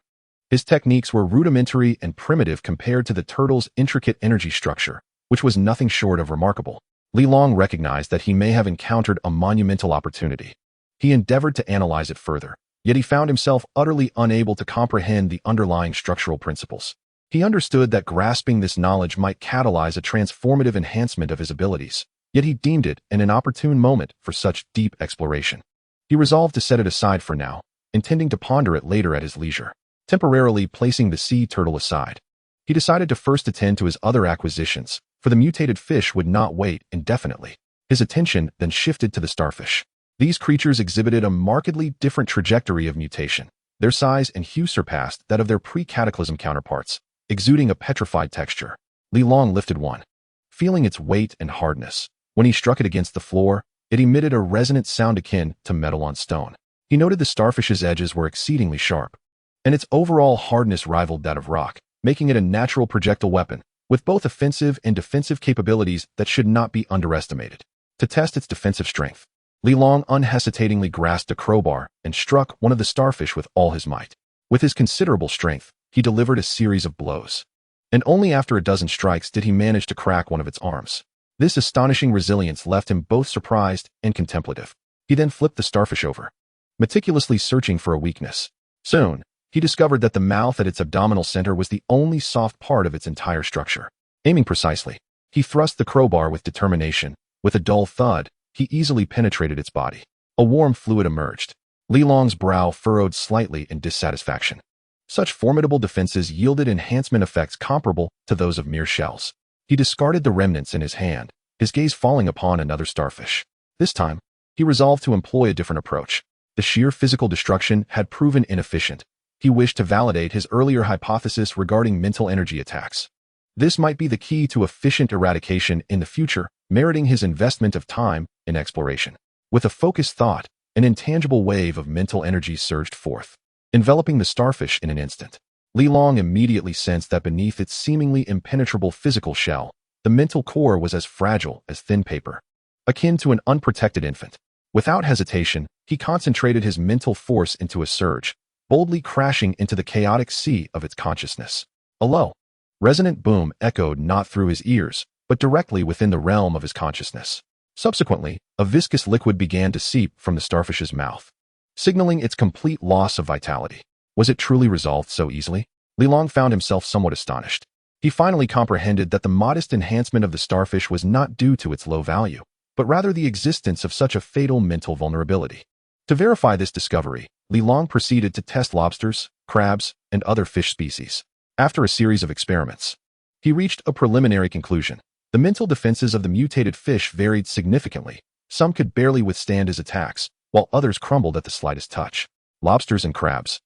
his techniques were rudimentary and primitive compared to the turtle's intricate energy structure, which was nothing short of remarkable. Li Long recognized that he may have encountered a monumental opportunity. He endeavored to analyze it further, yet he found himself utterly unable to comprehend the underlying structural principles. He understood that grasping this knowledge might catalyze a transformative enhancement of his abilities, yet he deemed it an inopportune moment for such deep exploration. He resolved to set it aside for now, intending to ponder it later at his leisure. Temporarily placing the sea turtle aside, he decided to first attend to his other acquisitions, for the mutated fish would not wait indefinitely. His attention then shifted to the starfish. These creatures exhibited a markedly different trajectory of mutation. Their size and hue surpassed that of their pre-cataclysm counterparts, exuding a petrified texture. Li Long lifted one. Feeling its weight and hardness, when he struck it against the floor, it emitted a resonant sound akin to metal on stone. He noted the starfish's edges were exceedingly sharp, and its overall hardness rivaled that of rock, making it a natural projectile weapon, with both offensive and defensive capabilities that should not be underestimated. To test its defensive strength, Li Long unhesitatingly grasped a crowbar and struck one of the starfish with all his might. With his considerable strength, he delivered a series of blows, and only after a dozen strikes did he manage to crack one of its arms. This astonishing resilience left him both surprised and contemplative. He then flipped the starfish over, meticulously searching for a weakness. Soon, he discovered that the mouth at its abdominal center was the only soft part of its entire structure. Aiming precisely, he thrust the crowbar with determination. With a dull thud, he easily penetrated its body. A warm fluid emerged. Li Long's brow furrowed slightly in dissatisfaction. Such formidable defenses yielded enhancement effects comparable to those of mere shells. He discarded the remnants in his hand, his gaze falling upon another starfish. This time, he resolved to employ a different approach. The sheer physical destruction had proven inefficient. He wished to validate his earlier hypothesis regarding mental energy attacks. This might be the key to efficient eradication in the future, meriting his investment of time in exploration. With a focused thought, an intangible wave of mental energy surged forth, enveloping the starfish in an instant. Li Long immediately sensed that beneath its seemingly impenetrable physical shell, the mental core was as fragile as thin paper, akin to an unprotected infant. Without hesitation, he concentrated his mental force into a surge, boldly crashing into the chaotic sea of its consciousness. A low, resonant boom echoed not through his ears, but directly within the realm of his consciousness. Subsequently, a viscous liquid began to seep from the starfish's mouth, signaling its complete loss of vitality. Was it truly resolved so easily? Li Long found himself somewhat astonished. He finally comprehended that the modest enhancement of the starfish was not due to its low value, but rather the existence of such a fatal mental vulnerability. To verify this discovery, Li Long proceeded to test lobsters, crabs, and other fish species. After a series of experiments, he reached a preliminary conclusion. The mental defenses of the mutated fish varied significantly. Some could barely withstand his attacks, while others crumbled at the slightest touch. Lobsters and crabs,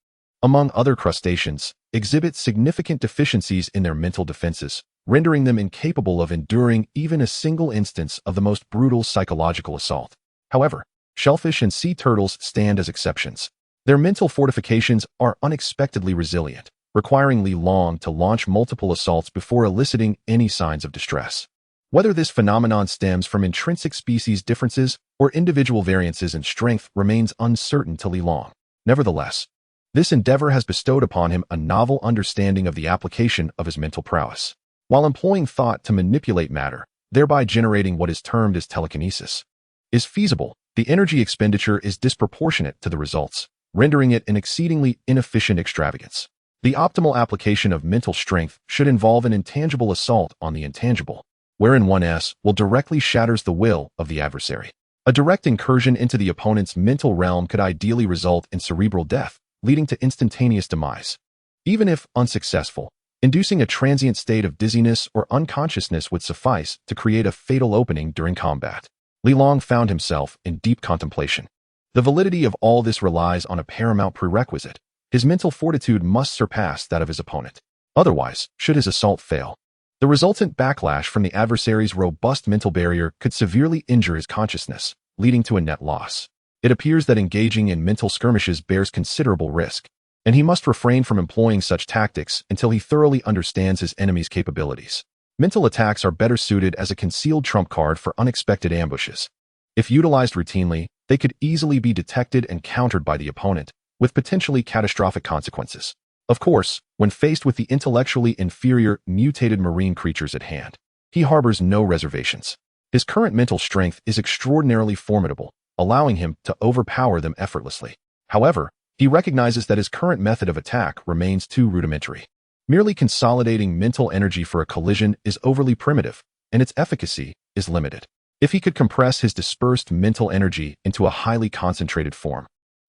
among other crustaceans, exhibit significant deficiencies in their mental defenses, rendering them incapable of enduring even a single instance of the most brutal psychological assault. However, shellfish and sea turtles stand as exceptions. Their mental fortifications are unexpectedly resilient, requiring Li Long to launch multiple assaults before eliciting any signs of distress. Whether this phenomenon stems from intrinsic species differences or individual variances in strength remains uncertain to Li Long. Nevertheless, this endeavor has bestowed upon him a novel understanding of the application of his mental prowess. While employing thought to manipulate matter, thereby generating what is termed as telekinesis, is feasible, the energy expenditure is disproportionate to the results, rendering it an exceedingly inefficient extravagance. The optimal application of mental strength should involve an intangible assault on the intangible, wherein one will directly shatters the will of the adversary. A direct incursion into the opponent's mental realm could ideally result in cerebral death, leading to instantaneous demise. Even if unsuccessful, inducing a transient state of dizziness or unconsciousness would suffice to create a fatal opening during combat. Li Long found himself in deep contemplation. The validity of all this relies on a paramount prerequisite. His mental fortitude must surpass that of his opponent. Otherwise, should his assault fail, the resultant backlash from the adversary's robust mental barrier could severely injure his consciousness, leading to a net loss. It appears that engaging in mental skirmishes bears considerable risk, and he must refrain from employing such tactics until he thoroughly understands his enemy's capabilities. Mental attacks are better suited as a concealed trump card for unexpected ambushes. If utilized routinely, they could easily be detected and countered by the opponent, with potentially catastrophic consequences. Of course, when faced with the intellectually inferior, mutated marine creatures at hand, he harbors no reservations. His current mental strength is extraordinarily formidable, allowing him to overpower them effortlessly. However, he recognizes that his current method of attack remains too rudimentary. Merely consolidating mental energy for a collision is overly primitive, and its efficacy is limited. If he could compress his dispersed mental energy into a highly concentrated form,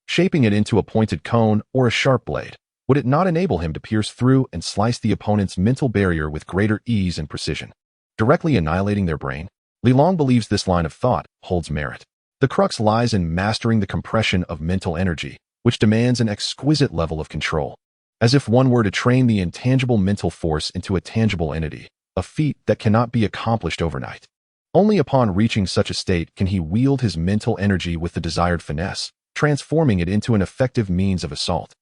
shaping it into a pointed cone or a sharp blade, would it not enable him to pierce through and slice the opponent's mental barrier with greater ease and precision, directly annihilating their brain? Li Long believes this line of thought holds merit. The crux lies in mastering the compression of mental energy, which demands an exquisite level of control, as if one were to train the intangible mental force into a tangible entity, a feat that cannot be accomplished overnight. Only upon reaching such a state can he wield his mental energy with the desired finesse, transforming it into an effective means of assault.